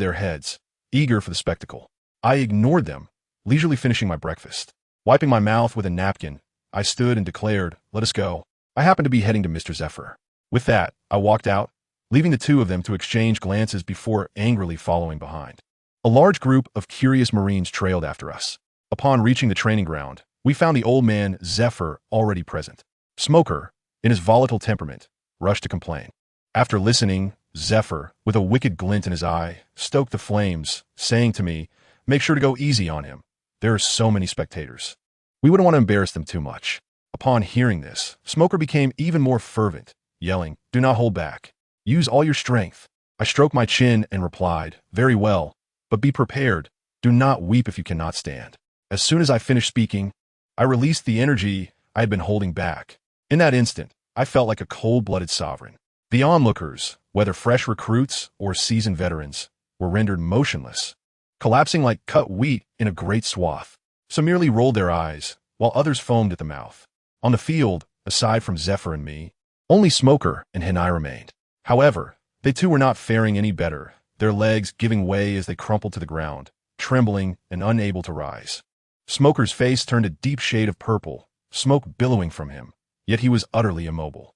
their heads, eager for the spectacle. I ignored them, leisurely finishing my breakfast. Wiping my mouth with a napkin, I stood and declared, Let us go. I happened to be heading to Mr. Zephyr. With that, I walked out, leaving the two of them to exchange glances before angrily following behind. A large group of curious Marines trailed after us. Upon reaching the training ground, we found the old man, Zephyr, already present. Smoker, in his volatile temperament, rushed to complain. After listening, Zephyr, with a wicked glint in his eye, stoked the flames, saying to me, Make sure to go easy on him. There are so many spectators. We wouldn't want to embarrass them too much. Upon hearing this, Smoker became even more fervent, yelling, Do not hold back. Use all your strength. I stroked my chin and replied, Very well, but be prepared. Do not weep if you cannot stand. As soon as I finished speaking, I released the energy I had been holding back. In that instant, I felt like a cold-blooded sovereign. The onlookers, whether fresh recruits or seasoned veterans, were rendered motionless, collapsing like cut wheat in a great swath. Some merely rolled their eyes, while others foamed at the mouth. On the field, aside from Zephyr and me, only Smoker and Hinai remained. However, they too were not faring any better, their legs giving way as they crumpled to the ground, trembling and unable to rise. Smoker's face turned a deep shade of purple, smoke billowing from him, yet he was utterly immobile.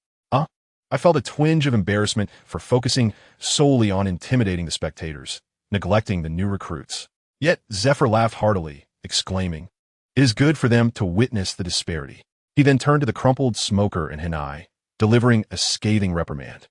I felt a twinge of embarrassment for focusing solely on intimidating the spectators, neglecting the new recruits. Yet Zephyr laughed heartily, exclaiming, It is good for them to witness the disparity. He then turned to the crumpled Smoker and Hinai, delivering a scathing reprimand.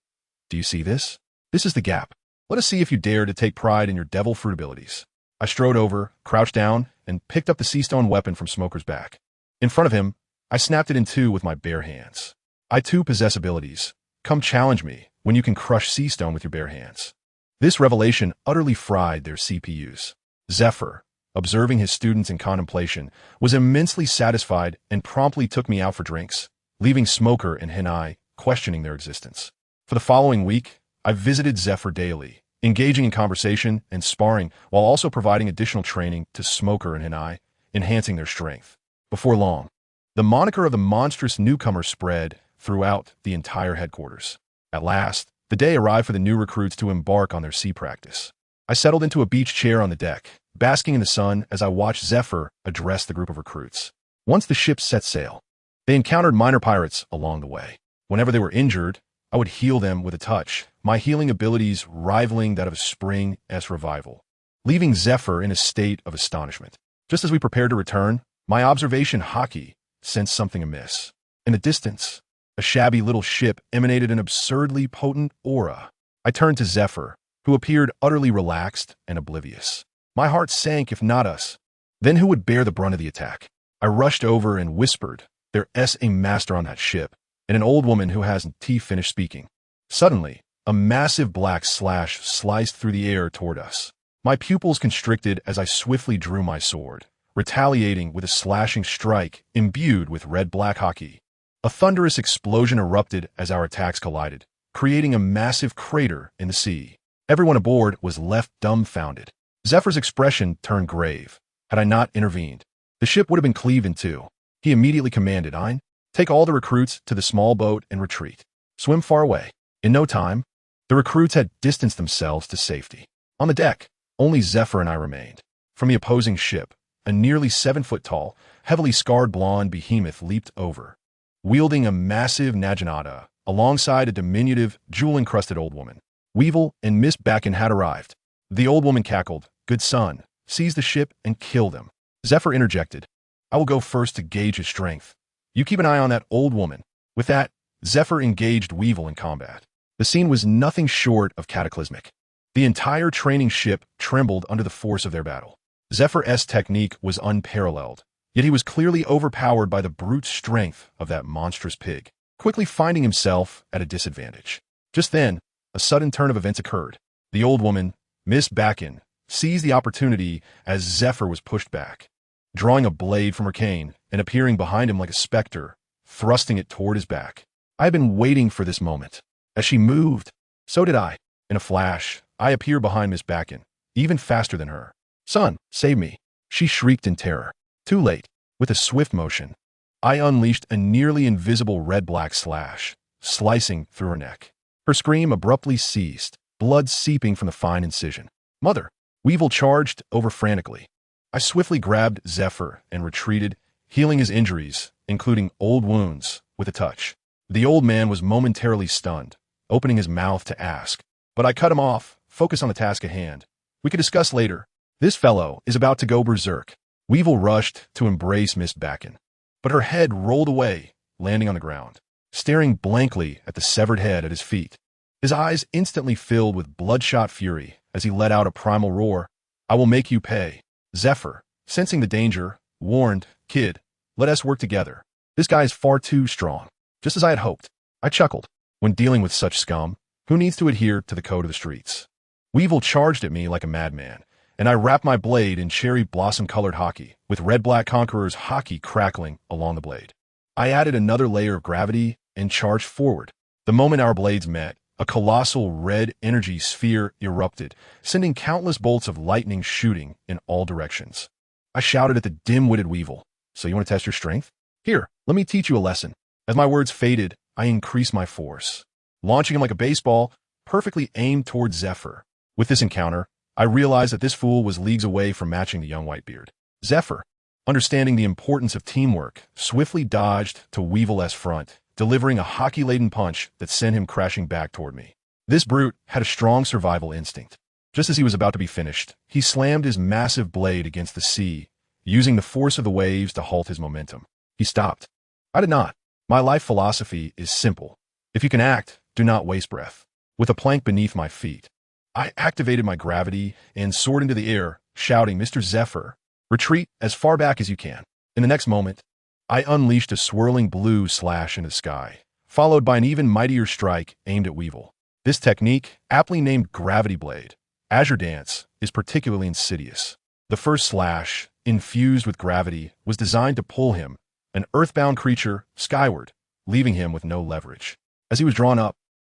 Do you see this? This is the gap. Let us see if you dare to take pride in your devil fruit abilities. I strode over, crouched down, and picked up the sea-stone weapon from Smoker's back. In front of him, I snapped it in two with my bare hands. I too possess abilities. Come challenge me when you can crush sea stone with your bare hands. This revelation utterly fried their CPUs. Zephyr, observing his students in contemplation, was immensely satisfied and promptly took me out for drinks, leaving Smoker and Hinai questioning their existence. For the following week, I visited Zephyr daily, engaging in conversation and sparring while also providing additional training to Smoker and Hinai, enhancing their strength. Before long, the moniker of the monstrous newcomer spread throughout the entire headquarters. At last, the day arrived for the new recruits to embark on their sea practice. I settled into a beach chair on the deck, basking in the sun as I watched Zephyr address the group of recruits. Once the ship set sail, they encountered minor pirates along the way. Whenever they were injured, I would heal them with a touch, my healing abilities rivaling that of a spring-esque revival, leaving Zephyr in a state of astonishment. Just as we prepared to return, my observation Haki sensed something amiss. In the distance, a shabby little ship emanated an absurdly potent aura. I turned to Zephyr, who appeared utterly relaxed and oblivious. My heart sank if not us. Then who would bear the brunt of the attack? I rushed over and whispered, There's a master on that ship, and an old woman who hasn't finished speaking. Suddenly, a massive black slash sliced through the air toward us. My pupils constricted as I swiftly drew my sword, retaliating with a slashing strike imbued with red-black hockey. A thunderous explosion erupted as our attacks collided, creating a massive crater in the sea. Everyone aboard was left dumbfounded. Zephyr's expression turned grave. Had I not intervened, the ship would have been cleaved in two. He immediately commanded, "Ein, take all the recruits to the small boat and retreat. Swim far away." In no time, the recruits had distanced themselves to safety. On the deck, only Zephyr and I remained. From the opposing ship, a nearly 7-foot-tall, heavily scarred blonde behemoth leaped over, wielding a massive naginata alongside a diminutive, jewel-encrusted old woman. Weevil and Miss Backen had arrived. The old woman cackled, "Good son, seize the ship and kill them." Zephyr interjected, "I will go first to gauge his strength. You keep an eye on that old woman." With that, Zephyr engaged Weevil in combat. The scene was nothing short of cataclysmic. The entire training ship trembled under the force of their battle. Zephyr's technique was unparalleled, yet he was clearly overpowered by the brute strength of that monstrous pig, quickly finding himself at a disadvantage. Just then, a sudden turn of events occurred. The old woman, Miss Backen, seized the opportunity as Zephyr was pushed back, drawing a blade from her cane and appearing behind him like a specter, thrusting it toward his back. I had been waiting for this moment. As she moved, so did I. In a flash, I appeared behind Miss Backen, even faster than her. "Son, save me!" she shrieked in terror. Too late. With a swift motion, I unleashed a nearly invisible red-black slash, slicing through her neck. Her scream abruptly ceased, blood seeping from the fine incision. "Mother!" Weevil charged over frantically. I swiftly grabbed Zephyr and retreated, healing his injuries, including old wounds, with a touch. The old man was momentarily stunned, opening his mouth to ask, but I cut him off. "Focus on the task at hand. We could discuss later. This fellow is about to go berserk." Weevil rushed to embrace Miss Backen, but her head rolled away, landing on the ground, staring blankly at the severed head at his feet. His eyes instantly filled with bloodshot fury as he let out a primal roar. "I will make you pay." Zephyr, sensing the danger, warned, "Kid, let us work together. This guy is far too strong." Just as I had hoped, I chuckled. When dealing with such scum, who needs to adhere to the code of the streets? Weevil charged at me like a madman, and I wrapped my blade in cherry blossom-colored hockey, with red-black Conqueror's hockey crackling along the blade. I added another layer of gravity and charged forward. The moment our blades met, a colossal red energy sphere erupted, sending countless bolts of lightning shooting in all directions. I shouted at the dim-witted Weevil, "So you want to test your strength? Here, let me teach you a lesson." As my words faded, I increased my force, launching him like a baseball, perfectly aimed toward Zephyr. With this encounter, I realized that this fool was leagues away from matching the young Whitebeard. Zephyr, understanding the importance of teamwork, swiftly dodged to Weevil's front, delivering a hockey-laden punch that sent him crashing back toward me. This brute had a strong survival instinct. Just as he was about to be finished, he slammed his massive blade against the sea, using the force of the waves to halt his momentum. He stopped. I did not. My life philosophy is simple. If you can act, do not waste breath. With a plank beneath my feet, I activated my gravity and soared into the air, shouting, "Mr. Zephyr, retreat as far back as you can." In the next moment, I unleashed a swirling blue slash into the sky, followed by an even mightier strike aimed at Weevil. This technique, aptly named Gravity Blade, Azure Dance, is particularly insidious. The first slash, infused with gravity, was designed to pull him, an earthbound creature, skyward, leaving him with no leverage. As he was drawn up,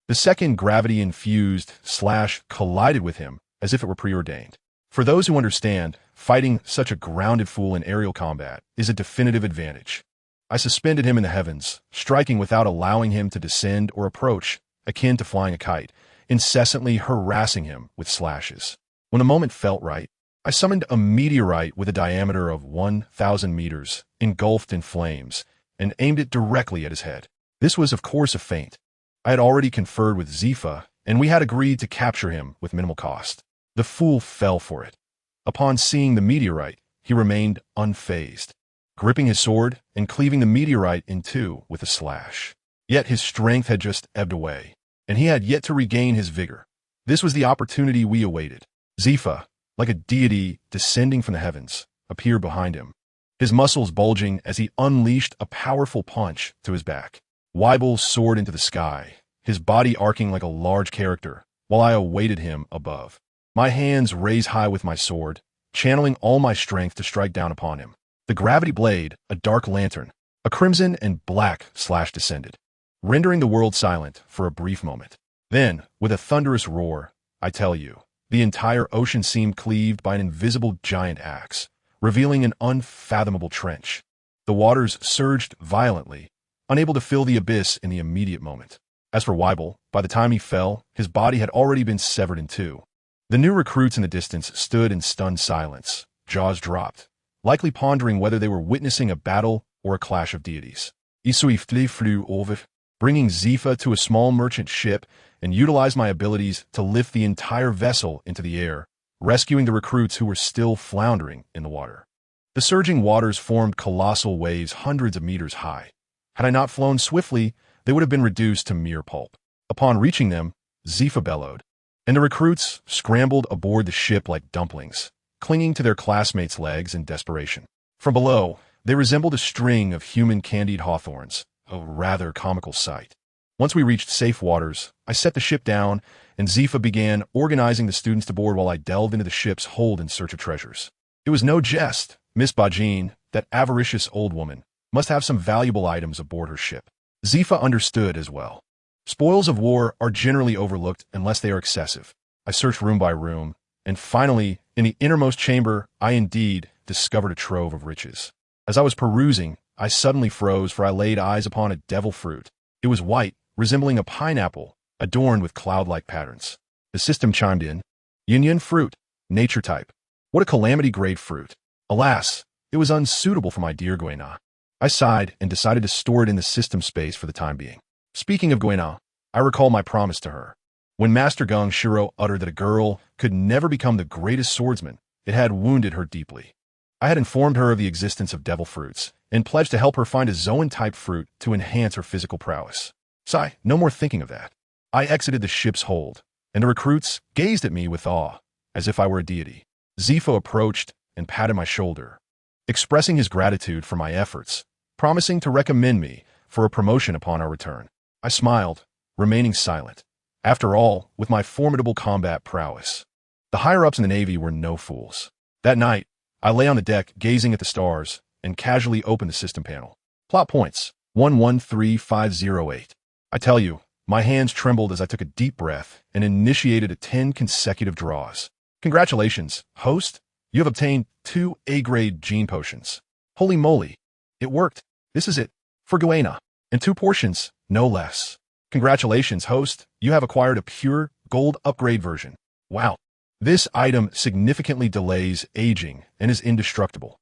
the second gravity-infused slash collided with him as if it were preordained. For those who understand, fighting such a grounded fool in aerial combat is a definitive advantage. I suspended him in the heavens, striking without allowing him to descend or approach, akin to flying a kite, incessantly harassing him with slashes. When the moment felt right, I summoned a meteorite with a diameter of 1,000 meters, engulfed in flames, and aimed it directly at his head. This was, of course, a feint. I had already conferred with Zephyr, and we had agreed to capture him with minimal cost. The fool fell for it. Upon seeing the meteorite, he remained unfazed, gripping his sword and cleaving the meteorite in two with a slash. Yet his strength had just ebbed away, and he had yet to regain his vigor. This was the opportunity we awaited. Zephyr, like a deity descending from the heavens, appeared behind him, his muscles bulging as he unleashed a powerful punch to his back. Weibel soared into the sky, his body arcing like a large character, while I awaited him above. My hands raised high with my sword, channeling all my strength to strike down upon him. The gravity blade, a dark lantern, a crimson and black slash descended, rendering the world silent for a brief moment. Then, with a thunderous roar, I tell you, the entire ocean seemed cleaved by an invisible giant axe, revealing an unfathomable trench. The waters surged violently, unable to fill the abyss in the immediate moment. As for Weibel, by the time he fell, his body had already been severed in two. The new recruits in the distance stood in stunned silence, jaws dropped, likely pondering whether they were witnessing a battle or a clash of deities. Isuiftle flew over, bringing Zifa to a small merchant ship and utilized my abilities to lift the entire vessel into the air, rescuing the recruits who were still floundering in the water. The surging waters formed colossal waves hundreds of meters high. Had I not flown swiftly, they would have been reduced to mere pulp. Upon reaching them, Zifa bellowed, and the recruits scrambled aboard the ship like dumplings, clinging to their classmates' legs in desperation. From below, they resembled a string of human candied hawthorns, a rather comical sight. Once we reached safe waters, I set the ship down, and Zifa began organizing the students to board while I delved into the ship's hold in search of treasures. It was no jest. Miss Bajin, that avaricious old woman, must have some valuable items aboard her ship. Zifa understood as well. Spoils of war are generally overlooked unless they are excessive. I searched room by room, and finally, in the innermost chamber, I indeed discovered a trove of riches. As I was perusing, I suddenly froze, for I laid eyes upon a devil fruit. It was white, resembling a pineapple, adorned with cloud-like patterns. The system chimed in. Yin fruit, nature type. What a calamity-grade fruit. Alas, it was unsuitable for my dear Guena. I sighed and decided to store it in the system space for the time being. Speaking of Guena, I recall my promise to her. When Master Gung Shiro uttered that a girl could never become the greatest swordsman, it had wounded her deeply. I had informed her of the existence of devil fruits, and pledged to help her find a Zoan-type fruit to enhance her physical prowess. Sigh, no more thinking of that. I exited the ship's hold, and the recruits gazed at me with awe, as if I were a deity. Zifa approached and patted my shoulder, expressing his gratitude for my efforts, promising to recommend me for a promotion upon our return. I smiled, remaining silent. After all, with my formidable combat prowess, the higher-ups in the Navy were no fools. That night, I lay on the deck gazing at the stars and casually opened the system panel. Plot points, 113508. I tell you, my hands trembled as I took a deep breath and initiated 10 consecutive draws. Congratulations, host. You have obtained 2 A-grade gene potions. Holy moly. It worked. This is it. For Guena. In 2 portions, no less. Congratulations, host. You have acquired a pure gold upgrade version. Wow. This item significantly delays aging and is indestructible.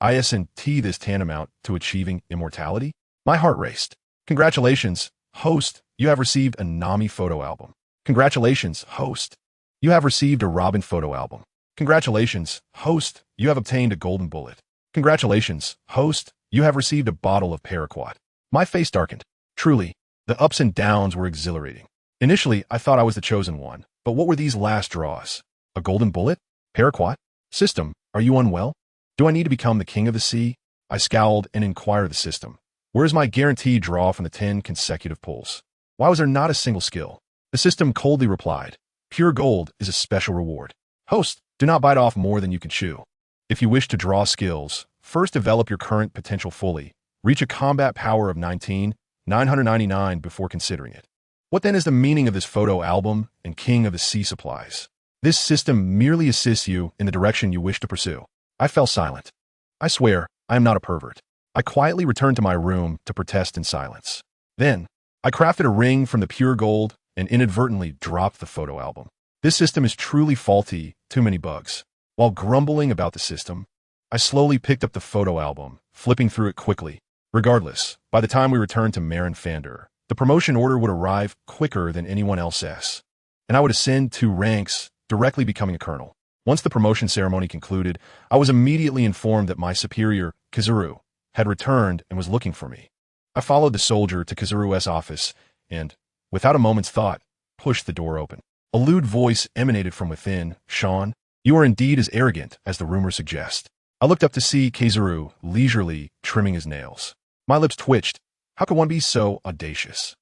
Isn't this tantamount to achieving immortality? My heart raced. Congratulations, host. You have received a Nami photo album. Congratulations, host. You have received a Robin photo album. Congratulations, host. You have obtained a golden bullet. Congratulations, host. You have received a bottle of paraquat. My face darkened. Truly, the ups and downs were exhilarating. Initially, I thought I was the chosen one, but what were these last draws? A golden bullet? Paraquat? System, are you unwell? Do I need to become the king of the sea? I scowled and inquired of the system. Where is my guaranteed draw from the 10 consecutive pulls? Why was there not a single skill? The system coldly replied, pure gold is a special reward. Host, do not bite off more than you can chew. If you wish to draw skills, first develop your current potential fully. Reach a combat power of 19,999 before considering it. What then is the meaning of this photo album and King of the Sea supplies? This system merely assists you in the direction you wish to pursue. I fell silent. I swear, I am not a pervert. I quietly returned to my room to protest in silence. Then, I crafted a ring from the pure gold and inadvertently dropped the photo album. This system is truly faulty, too many bugs. While grumbling about the system, I slowly picked up the photo album, flipping through it quickly. Regardless, by the time we returned to Marin Fander, the promotion order would arrive quicker than anyone else's, and I would ascend 2 ranks, directly becoming a colonel. Once the promotion ceremony concluded, I was immediately informed that my superior, Kizuru, had returned and was looking for me. I followed the soldier to Kizuru's office and, without a moment's thought, pushed the door open. A lewd voice emanated from within. Sean, you are indeed as arrogant as the rumors suggest. I looked up to see Kizuru leisurely trimming his nails. My lips twitched. How could one be so audacious?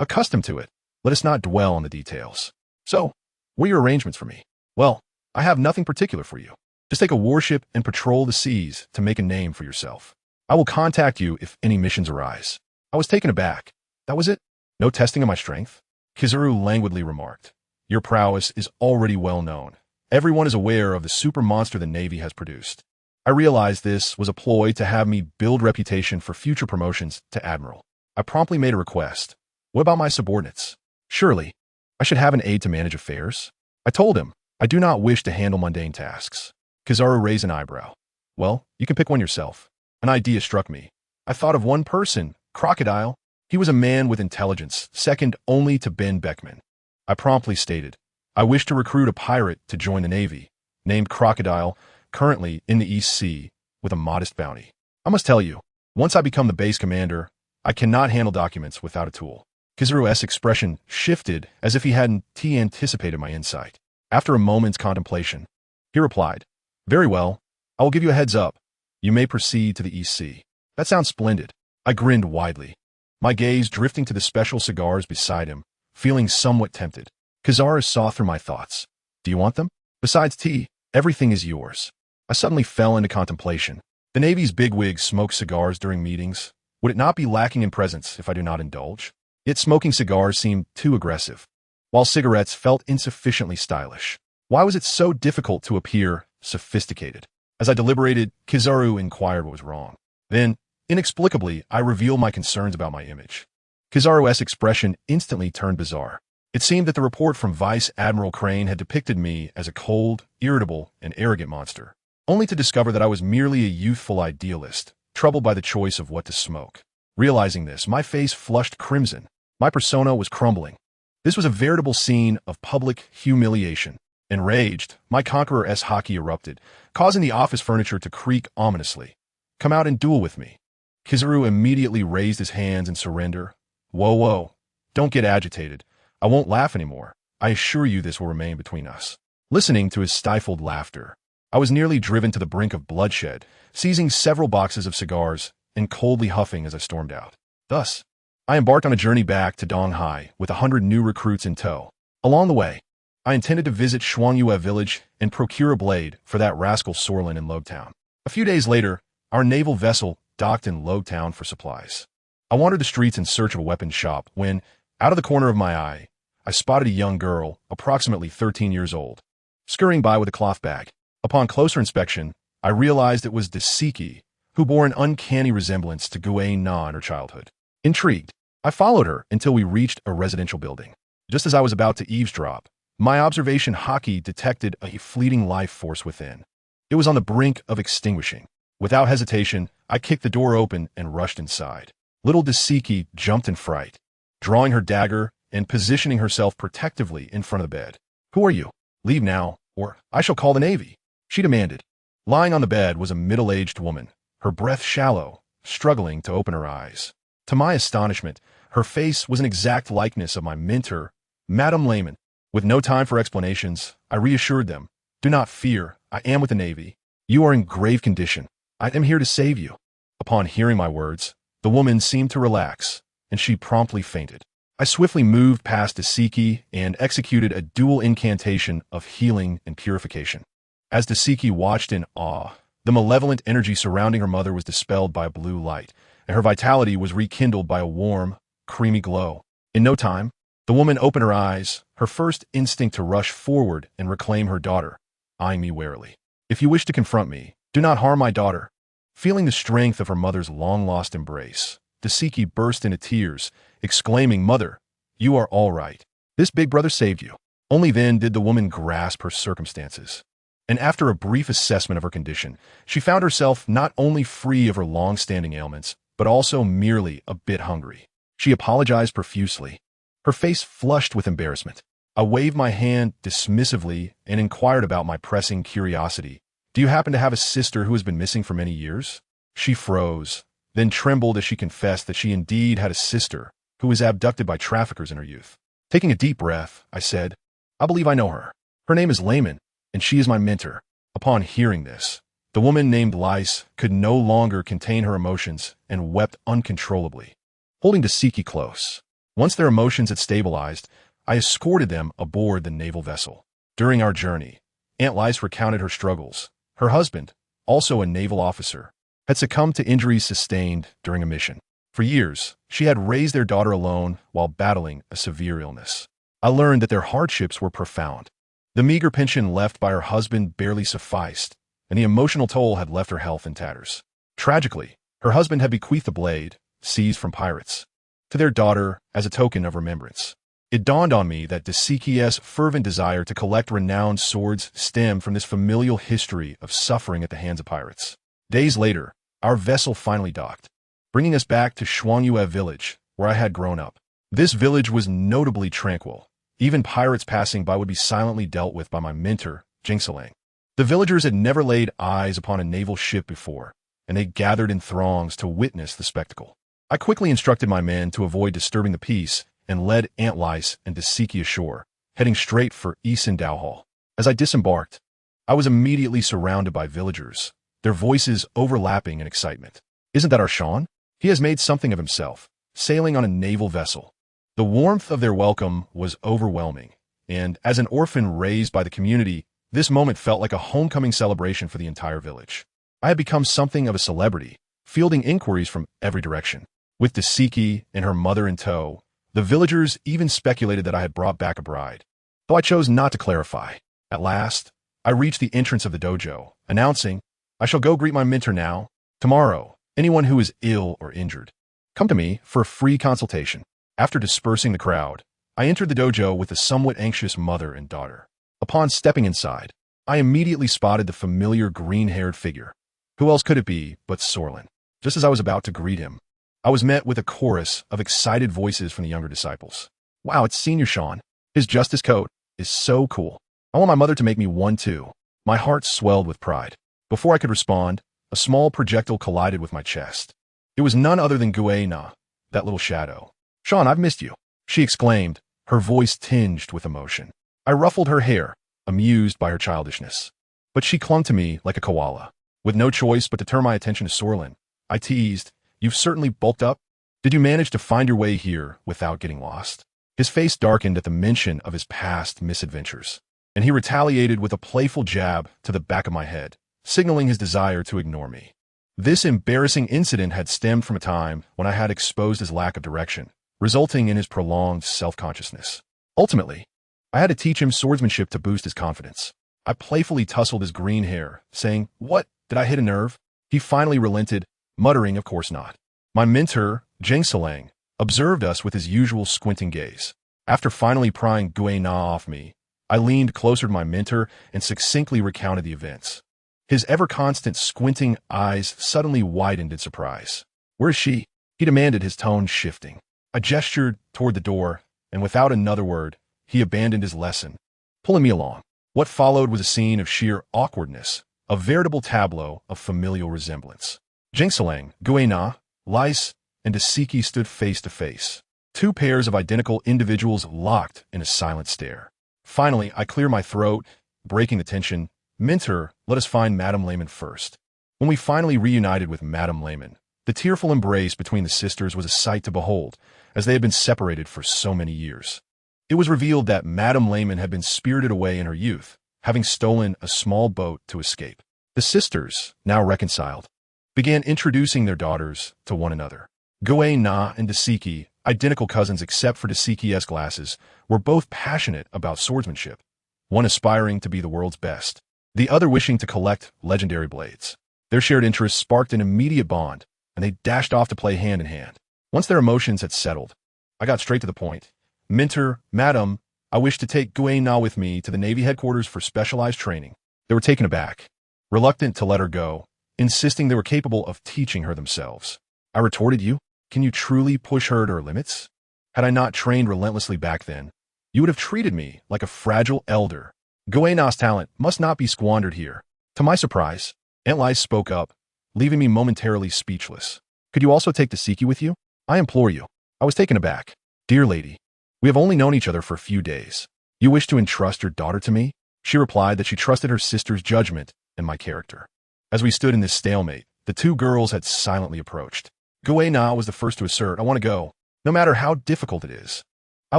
Accustomed to it. Let us not dwell on the details. So, what are your arrangements for me? Well, I have nothing particular for you. Just take a warship and patrol the seas to make a name for yourself. I will contact you if any missions arise. I was taken aback. That was it? No testing of my strength? Kizaru languidly remarked. Your prowess is already well known. Everyone is aware of the super monster the Navy has produced. I realized this was a ploy to have me build reputation for future promotions to Admiral. I promptly made a request. What about my subordinates? Surely, I should have an aide to manage affairs? I told him, I do not wish to handle mundane tasks. Kizaru raised an eyebrow. Well, you can pick one yourself. An idea struck me. I thought of one person, Crocodile. He was a man with intelligence, second only to Ben Beckman. I promptly stated, I wish to recruit a pirate to join the Navy, named Crocodile, currently in the East Sea, with a modest bounty. I must tell you, once I become the base commander, I cannot handle documents without a tool. Kizaru's expression shifted as if he hadn't anticipated my insight. After a moment's contemplation, he replied, Very well, I will give you a heads up. You may proceed to the East Sea. That sounds splendid. I grinned widely, my gaze drifting to the special cigars beside him, feeling somewhat tempted. Kizaru saw through my thoughts. Do you want them? Besides tea, everything is yours. I suddenly fell into contemplation. The Navy's bigwigs smoke cigars during meetings. Would it not be lacking in presence if I do not indulge? Yet smoking cigars seemed too aggressive, while cigarettes felt insufficiently stylish. Why was it so difficult to appear sophisticated? As I deliberated, Kizaru inquired what was wrong. Then, inexplicably, I revealed my concerns about my image. Kizaru's expression instantly turned bizarre. It seemed that the report from Vice Admiral Crane had depicted me as a cold, irritable, and arrogant monster, only to discover that I was merely a youthful idealist, troubled by the choice of what to smoke. Realizing this, my face flushed crimson. My persona was crumbling. This was a veritable scene of public humiliation. Enraged, my Conqueror-S hockey erupted, causing the office furniture to creak ominously. Come out and duel with me. Kizaru immediately raised his hands in surrender. Whoa, don't get agitated. I won't laugh anymore. I assure you this will remain between us. Listening to his stifled laughter, I was nearly driven to the brink of bloodshed, seizing several boxes of cigars and coldly huffing as I stormed out. Thus, I embarked on a journey back to Donghai with 100 new recruits in tow. Along the way, I intended to visit Shuangyue village and procure a blade for that rascal Sorlin in Logtown. A few days later, our naval vessel docked in Logtown for supplies. I wandered the streets in search of a weapons shop when, out of the corner of my eye, I spotted a young girl, approximately 13 years old, scurrying by with a cloth bag. Upon closer inspection, I realized it was Desiki, who bore an uncanny resemblance to Guane Na in her childhood. Intrigued, I followed her until we reached a residential building. Just as I was about to eavesdrop, my observation hockey detected a fleeting life force within. It was on the brink of extinguishing. Without hesitation, I kicked the door open and rushed inside. Little Desiki jumped in fright, drawing her dagger and positioning herself protectively in front of the bed. Who are you? Leave now, or I shall call the Navy, she demanded. Lying on the bed was a middle-aged woman, her breath shallow, struggling to open her eyes. To my astonishment, her face was an exact likeness of my mentor, Madame Lehman. With no time for explanations, I reassured them. Do not fear, I am with the Navy. You are in grave condition. I am here to save you. Upon hearing my words, the woman seemed to relax, and she promptly fainted. I swiftly moved past Desiki and executed a dual incantation of healing and purification. As Desiki watched in awe, the malevolent energy surrounding her mother was dispelled by a blue light, and her vitality was rekindled by a warm, creamy glow. In no time, the woman opened her eyes, her first instinct to rush forward and reclaim her daughter, eyeing me warily. If you wish to confront me, do not harm my daughter. Feeling the strength of her mother's long-lost embrace, Desiki burst into tears, exclaiming, Mother, you are all right. This big brother saved you. Only then did the woman grasp her circumstances. And after a brief assessment of her condition, she found herself not only free of her long-standing ailments, but also merely a bit hungry. She apologized profusely, her face flushed with embarrassment. I waved my hand dismissively and inquired about my pressing curiosity. Do you happen to have a sister who has been missing for many years? She froze, then trembled as she confessed that she indeed had a sister who was abducted by traffickers in her youth. Taking a deep breath, I said, I believe I know her. Her name is Lehman, and she is my mentor. Upon hearing this, the woman named Lice could no longer contain her emotions and wept uncontrollably, holding Desiki close. Once their emotions had stabilized, I escorted them aboard the naval vessel. During our journey, Aunt Lice recounted her struggles. Her husband, also a naval officer, had succumbed to injuries sustained during a mission. For years, she had raised their daughter alone while battling a severe illness. I learned that their hardships were profound. The meager pension left by her husband barely sufficed, and the emotional toll had left her health in tatters. Tragically, her husband had bequeathed the blade, seized from pirates, to their daughter as a token of remembrance. It dawned on me that Desiki's fervent desire to collect renowned swords stemmed from this familial history of suffering at the hands of pirates. Days later, our vessel finally docked, bringing us back to Shuangyue village, where I had grown up. This village was notably tranquil. Even pirates passing by would be silently dealt with by my mentor, Jingsalang. The villagers had never laid eyes upon a naval ship before, and they gathered in throngs to witness the spectacle. I quickly instructed my men to avoid disturbing the peace and led Aunt Lice and Desiki ashore, heading straight for Isindao Hall. As I disembarked, I was immediately surrounded by villagers, their voices overlapping in excitement. Isn't that our Sean? He has made something of himself, sailing on a naval vessel. The warmth of their welcome was overwhelming, and as an orphan raised by the community, this moment felt like a homecoming celebration for the entire village. I had become something of a celebrity, fielding inquiries from every direction. With Desiki and her mother in tow, the villagers even speculated that I had brought back a bride, though I chose not to clarify. At last, I reached the entrance of the dojo, announcing, "I shall go greet my mentor now. Tomorrow, anyone who is ill or injured, come to me for a free consultation." After dispersing the crowd, I entered the dojo with a somewhat anxious mother and daughter. Upon stepping inside, I immediately spotted the familiar green-haired figure. Who else could it be but Sorlin? Just as I was about to greet him, I was met with a chorus of excited voices from the younger disciples. "Wow, it's Senior Sean. His justice coat is so cool. I want my mother to make me one too." My heart swelled with pride. Before I could respond, a small projectile collided with my chest. It was none other than Gue Na, that little shadow. "Sean, I've missed you," she exclaimed, her voice tinged with emotion. I ruffled her hair, amused by her childishness. But she clung to me like a koala. With no choice but to turn my attention to Sorlin, I teased, "You've certainly bulked up. Did you manage to find your way here without getting lost?" His face darkened at the mention of his past misadventures, and he retaliated with a playful jab to the back of my head, signaling his desire to ignore me. This embarrassing incident had stemmed from a time when I had exposed his lack of direction, resulting in his prolonged self-consciousness. Ultimately, I had to teach him swordsmanship to boost his confidence. I playfully tousled his green hair, saying, "What, did I hit a nerve?" He finally relented, muttering, "Of course not." My mentor, Jingsalang, observed us with his usual squinting gaze. After finally prying Gue Na off me, I leaned closer to my mentor and succinctly recounted the events. His ever-constant squinting eyes suddenly widened in surprise. "Where is she?" he demanded, his tone shifting. I gestured toward the door, and without another word, he abandoned his lesson, pulling me along. What followed was a scene of sheer awkwardness, a veritable tableau of familial resemblance. Jingsalang, Gue Na, Lice, and Desiki stood face to face. Two pairs of identical individuals locked in a silent stare. Finally, I cleared my throat, breaking the tension. "Mentor, let us find Madame Layman first." When we finally reunited with Madame Layman, the tearful embrace between the sisters was a sight to behold, as they had been separated for so many years. It was revealed that Madame Layman had been spirited away in her youth, having stolen a small boat to escape. The sisters, now reconciled, began introducing their daughters to one another. Gue Na and Desiki, identical cousins except for Desiki's glasses, were both passionate about swordsmanship, one aspiring to be the world's best, the other wishing to collect legendary blades. Their shared interests sparked an immediate bond, and they dashed off to play hand in hand. Once their emotions had settled, I got straight to the point. "Mentor, Madam, I wish to take Gue Na with me to the Navy headquarters for specialized training." They were taken aback, reluctant to let her go, insisting they were capable of teaching her themselves. I retorted, "You? Can you truly push her to her limits? Had I not trained relentlessly back then, you would have treated me like a fragile elder. Gue Na's talent must not be squandered here." To my surprise, Aunt Lice spoke up, leaving me momentarily speechless. "Could you also take Desiki with you? I implore you." I was taken aback. "Dear lady, we have only known each other for a few days. You wish to entrust your daughter to me?" She replied that she trusted her sister's judgment and my character. As we stood in this stalemate, the two girls had silently approached. Gue Na was the first to assert, "I want to go, no matter how difficult it is. I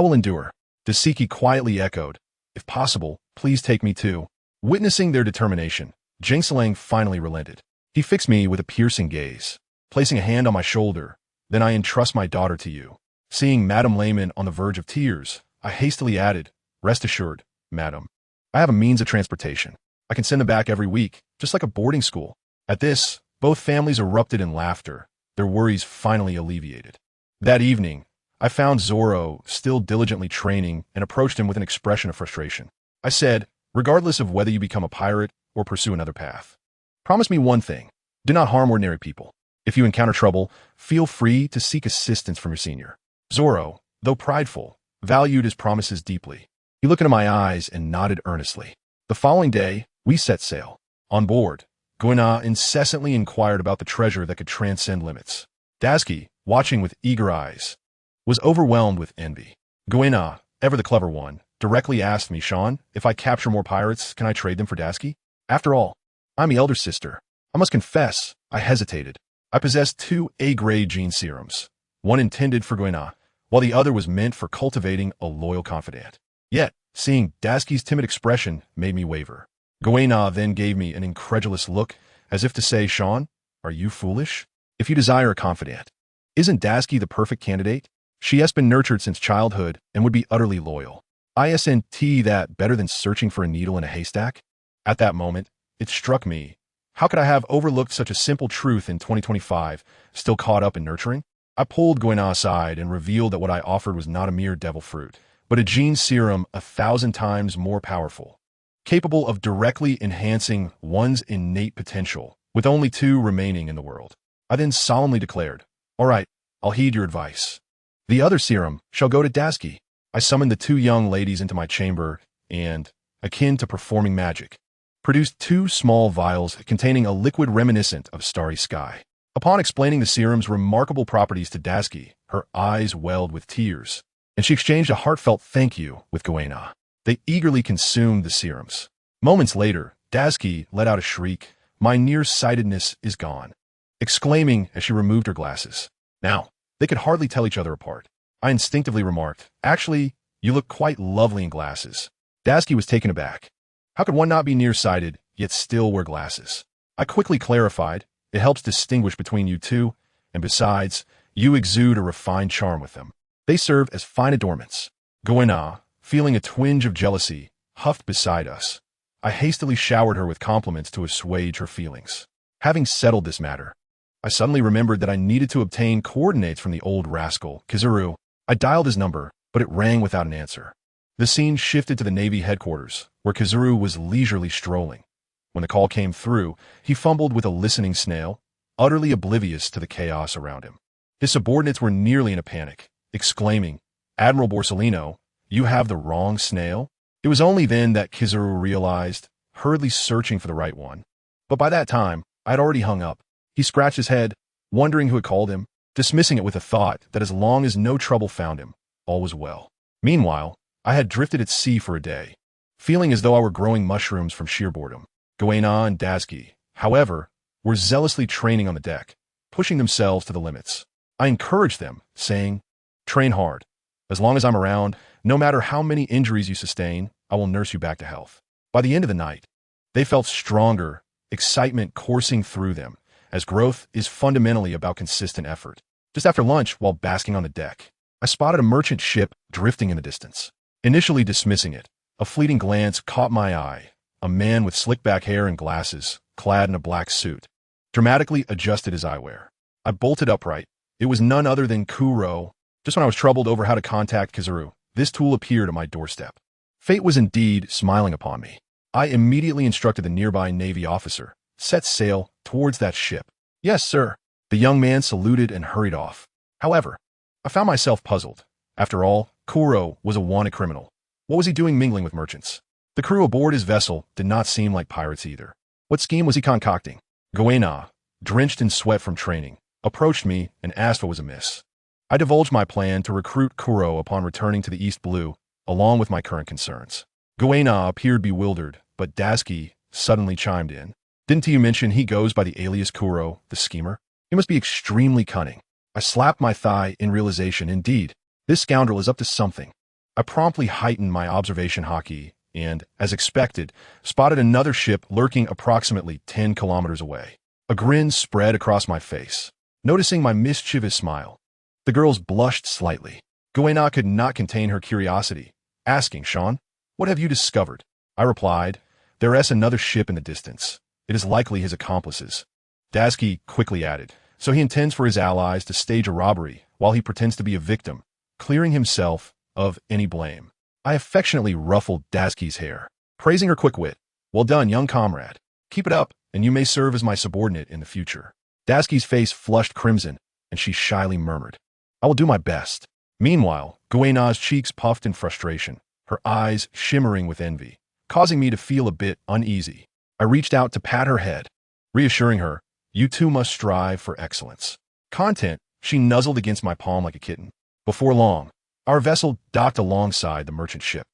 will endure." Desiki quietly echoed, "If possible, please take me too." Witnessing their determination, Jingselang finally relented. He fixed me with a piercing gaze, placing a hand on my shoulder. Then I entrust my daughter to you. Seeing Madame Layman on the verge of tears, I hastily added, rest assured, madam. I have a means of transportation. I can send them back every week, just like a boarding school. At this, both families erupted in laughter, their worries finally alleviated. That evening, I found Zoro still diligently training and approached him with an expression of frustration. I said, regardless of whether you become a pirate or pursue another path, promise me one thing. Do not harm ordinary people. If you encounter trouble, feel free to seek assistance from your senior. Zoro, though prideful, valued his promises deeply. He looked into my eyes and nodded earnestly. The following day, we set sail. On board, Guina incessantly inquired about the treasure that could transcend limits. Daisuke, watching with eager eyes, was overwhelmed with envy. Guina, ever the clever one, directly asked me, Sean, if I capture more pirates, can I trade them for Daisuke? After all, I'm the elder sister. I must confess, I hesitated. I possessed 2 A-grade gene serums, one intended for Guina, while the other was meant for cultivating a loyal confidant. Yet, seeing Daisuke's timid expression made me waver. Guina then gave me an incredulous look, as if to say, Sean, are you foolish? If you desire a confidant, isn't Daisuke the perfect candidate? She has been nurtured since childhood and would be utterly loyal. Isn't that better than searching for a needle in a haystack? At that moment, it struck me. How could I have overlooked such a simple truth in 2025, still caught up in nurturing? I pulled Guina aside and revealed that what I offered was not a mere devil fruit, but a gene serum 1,000 times more powerful, capable of directly enhancing one's innate potential, with only 2 remaining in the world. I then solemnly declared, all right, I'll heed your advice. The other serum shall go to Daisuke. I summoned the 2 young ladies into my chamber and, akin to performing magic, produced 2 small vials containing a liquid reminiscent of starry sky. Upon explaining the serum's remarkable properties to Daisuke, her eyes welled with tears, and she exchanged a heartfelt thank you with Guina. They eagerly consumed the serums. Moments later, Daisuke let out a shriek, my nearsightedness is gone, exclaiming as she removed her glasses. Now, they could hardly tell each other apart. I instinctively remarked, actually, you look quite lovely in glasses. Daisuke was taken aback. How could one not be nearsighted, yet still wear glasses? I quickly clarified, it helps distinguish between you 2, and besides, you exude a refined charm with them. They serve as fine adornments. Guina, feeling a twinge of jealousy, huffed beside us. I hastily showered her with compliments to assuage her feelings. Having settled this matter, I suddenly remembered that I needed to obtain coordinates from the old rascal, Kizuru. I dialed his number, but it rang without an answer. The scene shifted to the Navy headquarters, where Kizuru was leisurely strolling. When the call came through, he fumbled with a listening snail, utterly oblivious to the chaos around him. His subordinates were nearly in a panic, exclaiming, Admiral Borsellino, you have the wrong snail? It was only then that Kizuru realized, hurriedly searching for the right one. But by that time, I had already hung up. He scratched his head, wondering who had called him, dismissing it with the thought that as long as no trouble found him, all was well. Meanwhile, I had drifted at sea for a day, feeling as though I were growing mushrooms from sheer boredom. Guina and Daisuke, however, were zealously training on the deck, pushing themselves to the limits. I encouraged them, saying, train hard. As long as I'm around, no matter how many injuries you sustain, I will nurse you back to health. By the end of the night, they felt stronger, excitement coursing through them, as growth is fundamentally about consistent effort. Just after lunch, while basking on the deck, I spotted a merchant ship drifting in the distance. Initially dismissing it, a fleeting glance caught my eye. A man with slick-back hair and glasses, clad in a black suit, dramatically adjusted his eyewear. I bolted upright. It was none other than Kuro. Just when I was troubled over how to contact Kizuru, this tool appeared at my doorstep. Fate was indeed smiling upon me. I immediately instructed the nearby Navy officer, set sail towards that ship. Yes, sir. The young man saluted and hurried off. However, I found myself puzzled. After all, Kuro was a wanted criminal. What was he doing mingling with merchants? The crew aboard his vessel did not seem like pirates either. What scheme was he concocting? Guina, drenched in sweat from training, approached me and asked what was amiss. I divulged my plan to recruit Kuro upon returning to the East Blue, along with my current concerns. Guina appeared bewildered, but Daisuke suddenly chimed in. Didn't you mention he goes by the alias Kuro, the schemer? He must be extremely cunning. I slapped my thigh in realization. Indeed, this scoundrel is up to something. I promptly heightened my observation hockey and, as expected, spotted another ship lurking approximately 10 kilometers away. A grin spread across my face. Noticing my mischievous smile, the girls blushed slightly. Guena could not contain her curiosity, asking, "Sean, what have you discovered?" I replied, "There is another ship in the distance. It is likely his accomplices." Dasky quickly added, "So he intends for his allies to stage a robbery while he pretends to be a victim, clearing himself of any blame." I affectionately ruffled Dasky's hair, praising her quick wit. "Well done, young comrade. Keep it up, and you may serve as my subordinate in the future." Dasky's face flushed crimson, and she shyly murmured, "I will do my best." Meanwhile, Guena's cheeks puffed in frustration, her eyes shimmering with envy, causing me to feel a bit uneasy. I reached out to pat her head, reassuring her, "You too must strive for excellence." Content, she nuzzled against my palm like a kitten. Before long, our vessel docked alongside the merchant ship.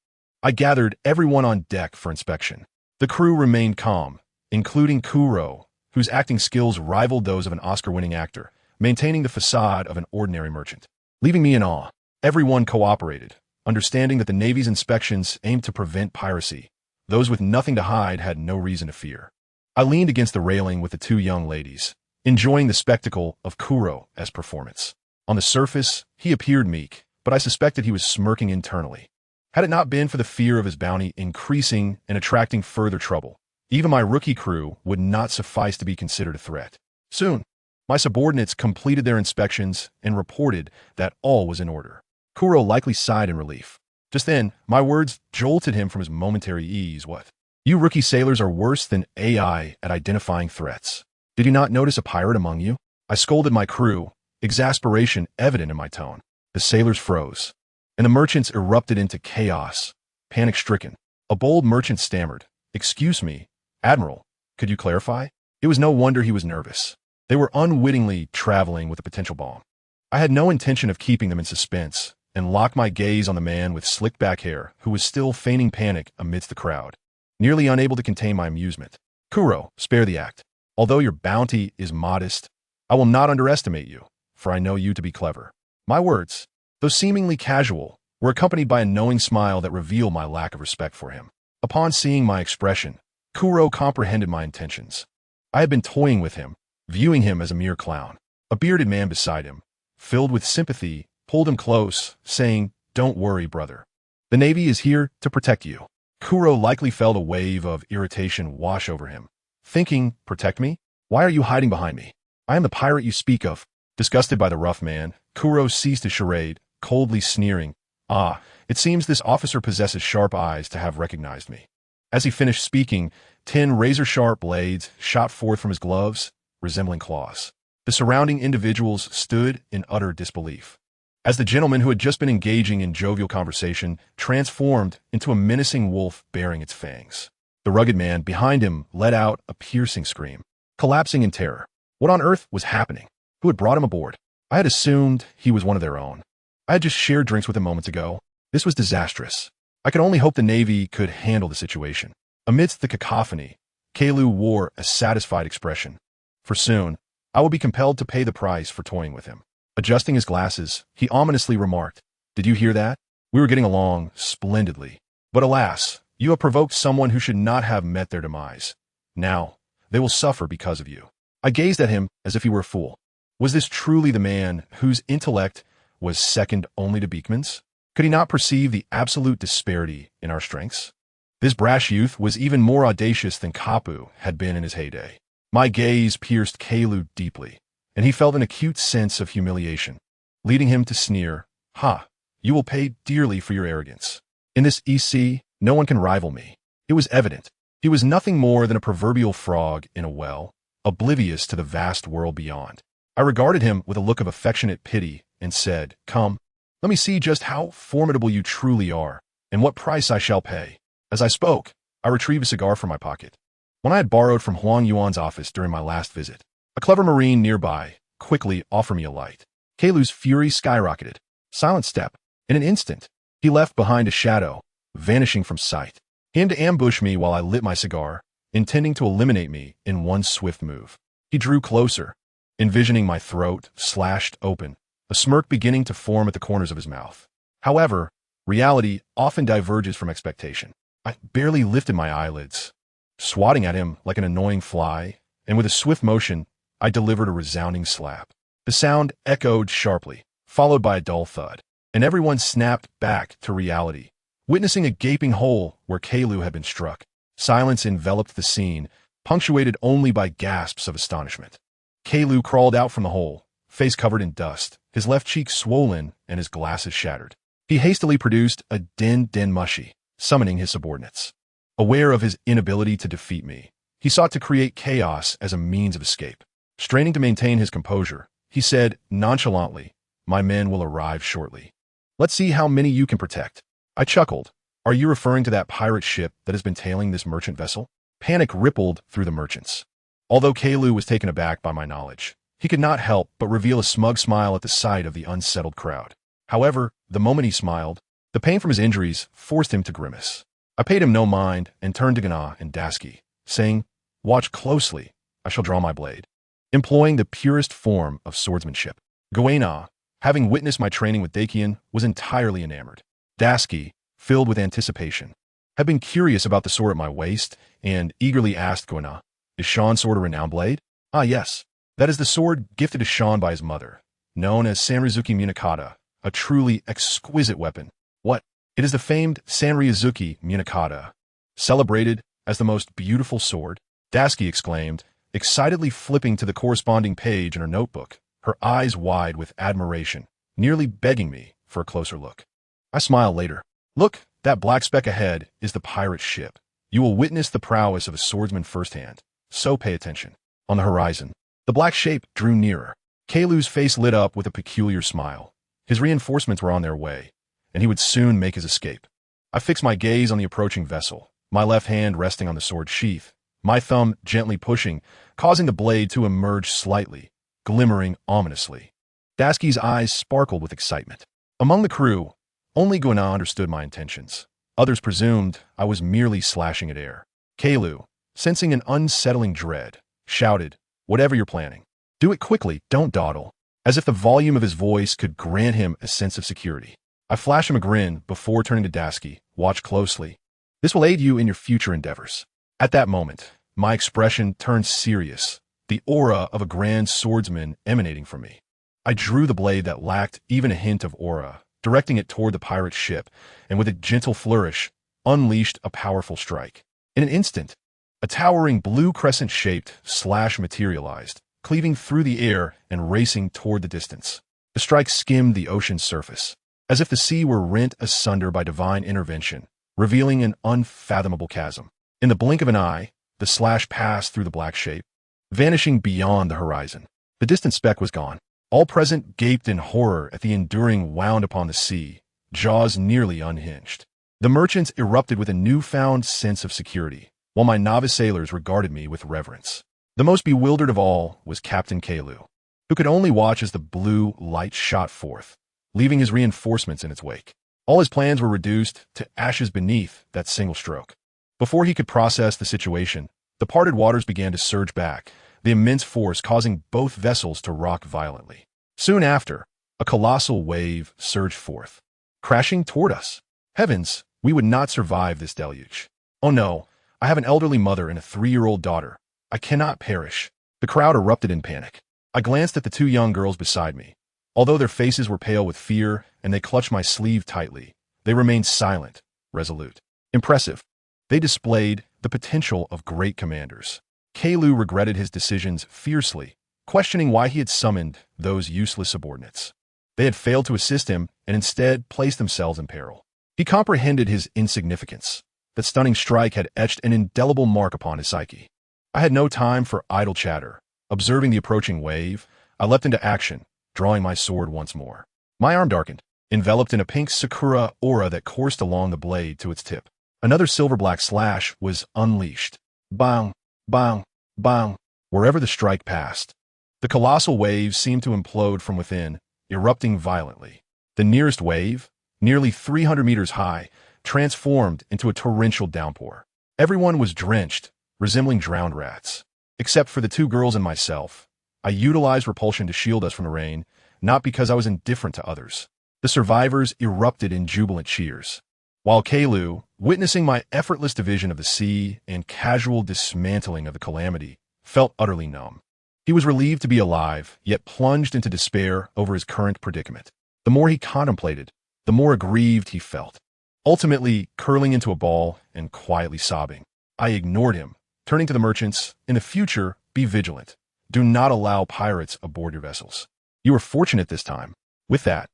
I gathered everyone on deck for inspection. The crew remained calm, including Kuro, whose acting skills rivaled those of an Oscar-winning actor, maintaining the facade of an ordinary merchant. Leaving me in awe, everyone cooperated, understanding that the Navy's inspections aimed to prevent piracy. Those with nothing to hide had no reason to fear. I leaned against the railing with the two young ladies, enjoying the spectacle of Kuro's performance. On the surface, he appeared meek, but I suspected he was smirking internally. Had it not been for the fear of his bounty increasing and attracting further trouble, even my rookie crew would not suffice to be considered a threat. Soon, my subordinates completed their inspections and reported that all was in order. Kuro likely sighed in relief. Just then, my words jolted him from his momentary ease. "What? You rookie sailors are worse than AI at identifying threats. Did you not notice a pirate among you?" I scolded my crew, exasperation evident in my tone. The sailors froze, and the merchants erupted into chaos, panic-stricken. A bold merchant stammered, "Excuse me, Admiral, could you clarify?" It was no wonder he was nervous. They were unwittingly traveling with a potential bomb. I had no intention of keeping them in suspense, and locked my gaze on the man with slicked back hair who was still feigning panic amidst the crowd, nearly unable to contain my amusement. "Kuro, spare the act. Although your bounty is modest, I will not underestimate you, for I know you to be clever." My words, though seemingly casual, were accompanied by a knowing smile that revealed my lack of respect for him. Upon seeing my expression, Kuro comprehended my intentions. I had been toying with him, viewing him as a mere clown. A bearded man beside him, filled with sympathy, pulled him close, saying, "Don't worry, brother. The Navy is here to protect you." Kuro likely felt a wave of irritation wash over him, thinking, "Protect me? Why are you hiding behind me? I am the pirate you speak of." Disgusted by the rough man, Kuro ceased his charade, coldly sneering, "Ah, it seems this officer possesses sharp eyes to have recognized me." As he finished speaking, 10 razor-sharp blades shot forth from his gloves, resembling claws. The surrounding individuals stood in utter disbelief, as the gentleman who had just been engaging in jovial conversation transformed into a menacing wolf bearing its fangs. The rugged man behind him let out a piercing scream, collapsing in terror. What on earth was happening? Who had brought him aboard? I had assumed he was one of their own. I had just shared drinks with him moments ago. This was disastrous. I could only hope the Navy could handle the situation. Amidst the cacophony, Kalu wore a satisfied expression. For soon, I would be compelled to pay the price for toying with him. Adjusting his glasses, he ominously remarked, "Did you hear that? We were getting along splendidly. But alas, you have provoked someone who should not have met their demise. Now, they will suffer because of you." I gazed at him as if he were a fool. Was this truly the man whose intellect was second only to Beekman's? Could he not perceive the absolute disparity in our strengths? This brash youth was even more audacious than Kapu had been in his heyday. My gaze pierced Kalu deeply, and he felt an acute sense of humiliation, leading him to sneer, "Ha, you will pay dearly for your arrogance. In this EC, no one can rival me." It was evident. He was nothing more than a proverbial frog in a well, oblivious to the vast world beyond. I regarded him with a look of affectionate pity and said, "Come, let me see just how formidable you truly are, and what price I shall pay." As I spoke, I retrieved a cigar from my pocket, one I had borrowed from Huang Yuan's office during my last visit. A clever marine nearby quickly offered me a light. Kalu's fury skyrocketed. Silent step. In an instant, he left behind a shadow, vanishing from sight. He aimed to ambush me while I lit my cigar, intending to eliminate me in one swift move. He drew closer, envisioning my throat slashed open, a smirk beginning to form at the corners of his mouth. However, reality often diverges from expectation. I barely lifted my eyelids, swatting at him like an annoying fly, and with a swift motion, I delivered a resounding slap. The sound echoed sharply, followed by a dull thud, and everyone snapped back to reality, witnessing a gaping hole where Kalu had been struck. Silence enveloped the scene, punctuated only by gasps of astonishment. Kalu crawled out from the hole, face covered in dust, his left cheek swollen and his glasses shattered. He hastily produced a din mushi, summoning his subordinates. Aware of his inability to defeat me, he sought to create chaos as a means of escape. Straining to maintain his composure, he said nonchalantly, "My men will arrive shortly. Let's see how many you can protect." I chuckled. "Are you referring to that pirate ship that has been tailing this merchant vessel?" Panic rippled through the merchants. Although Kalu was taken aback by my knowledge, he could not help but reveal a smug smile at the sight of the unsettled crowd. However, the moment he smiled, the pain from his injuries forced him to grimace. I paid him no mind and turned to Gana and Dasky, saying, "Watch closely, I shall draw my blade," employing the purest form of swordsmanship. Gwaina, having witnessed my training with Dakian, was entirely enamored. Dasky, filled with anticipation, had been curious about the sword at my waist and eagerly asked Gwaina, "Is Sean's sword a renowned blade?" "Ah, yes. That is the sword gifted to Sean by his mother, known as Sanrizuki Munakata, a truly exquisite weapon." "What?" "It is the famed Sanrizuki Munakata, celebrated as the most beautiful sword," Dasky exclaimed, excitedly flipping to the corresponding page in her notebook, her eyes wide with admiration, nearly begging me for a closer look. I smiled later. "Look, that black speck ahead is the pirate ship. You will witness the prowess of a swordsman firsthand, so pay attention." On the horizon, the black shape drew nearer. Kalu's face lit up with a peculiar smile. His reinforcements were on their way, and he would soon make his escape. I fixed my gaze on the approaching vessel, my left hand resting on the sword sheath, my thumb gently pushing, causing the blade to emerge slightly, glimmering ominously. Dasky's eyes sparkled with excitement. Among the crew, only Gwaina understood my intentions. Others presumed I was merely slashing at air. Kalu, sensing an unsettling dread, shouted, "Whatever you're planning, do it quickly, don't dawdle," as if the volume of his voice could grant him a sense of security. I flashed him a grin before turning to Dasky. "Watch closely. This will aid you in your future endeavors." At that moment, my expression turned serious, the aura of a grand swordsman emanating from me. I drew the blade that lacked even a hint of aura, directing it toward the pirate ship, and with a gentle flourish, unleashed a powerful strike. In an instant, a towering blue crescent-shaped slash materialized, cleaving through the air and racing toward the distance. The strike skimmed the ocean's surface, as if the sea were rent asunder by divine intervention, revealing an unfathomable chasm. In the blink of an eye, the slash passed through the black shape, vanishing beyond the horizon. The distant speck was gone. All present gaped in horror at the enduring wound upon the sea, jaws nearly unhinged. The merchants erupted with a newfound sense of security, while my novice sailors regarded me with reverence. The most bewildered of all was Captain Kalu, who could only watch as the blue light shot forth, leaving his reinforcements in its wake. All his plans were reduced to ashes beneath that single stroke. Before he could process the situation, the parted waters began to surge back, the immense force causing both vessels to rock violently. Soon after, a colossal wave surged forth, crashing toward us. Heavens, we would not survive this deluge. "Oh no, I have an elderly mother and a 3-year-old daughter. I cannot perish." The crowd erupted in panic. I glanced at the 2 young girls beside me. Although their faces were pale with fear and they clutched my sleeve tightly, they remained silent, resolute. Impressive. They displayed the potential of great commanders. Kalu regretted his decisions fiercely, questioning why he had summoned those useless subordinates. They had failed to assist him and instead placed themselves in peril. He comprehended his insignificance. That stunning strike had etched an indelible mark upon his psyche. I had no time for idle chatter. Observing the approaching wave, I leapt into action, drawing my sword once more. My arm darkened, enveloped in a pink sakura aura that coursed along the blade to its tip. Another silver-black slash was unleashed. Bang, bang, bang, wherever the strike passed. The colossal waves seemed to implode from within, erupting violently. The nearest wave, nearly 300 meters high, transformed into a torrential downpour. Everyone was drenched, resembling drowned rats. Except for the 2 girls and myself. I utilized repulsion to shield us from the rain, not because I was indifferent to others. The survivors erupted in jubilant cheers. while Kalu, witnessing my effortless division of the sea and casual dismantling of the calamity, felt utterly numb. He was relieved to be alive, yet plunged into despair over his current predicament. The more he contemplated, the more aggrieved he felt, ultimately curling into a ball and quietly sobbing. I ignored him, turning to the merchants. In the future, be vigilant. Do not allow pirates aboard your vessels. You were fortunate this time. With that,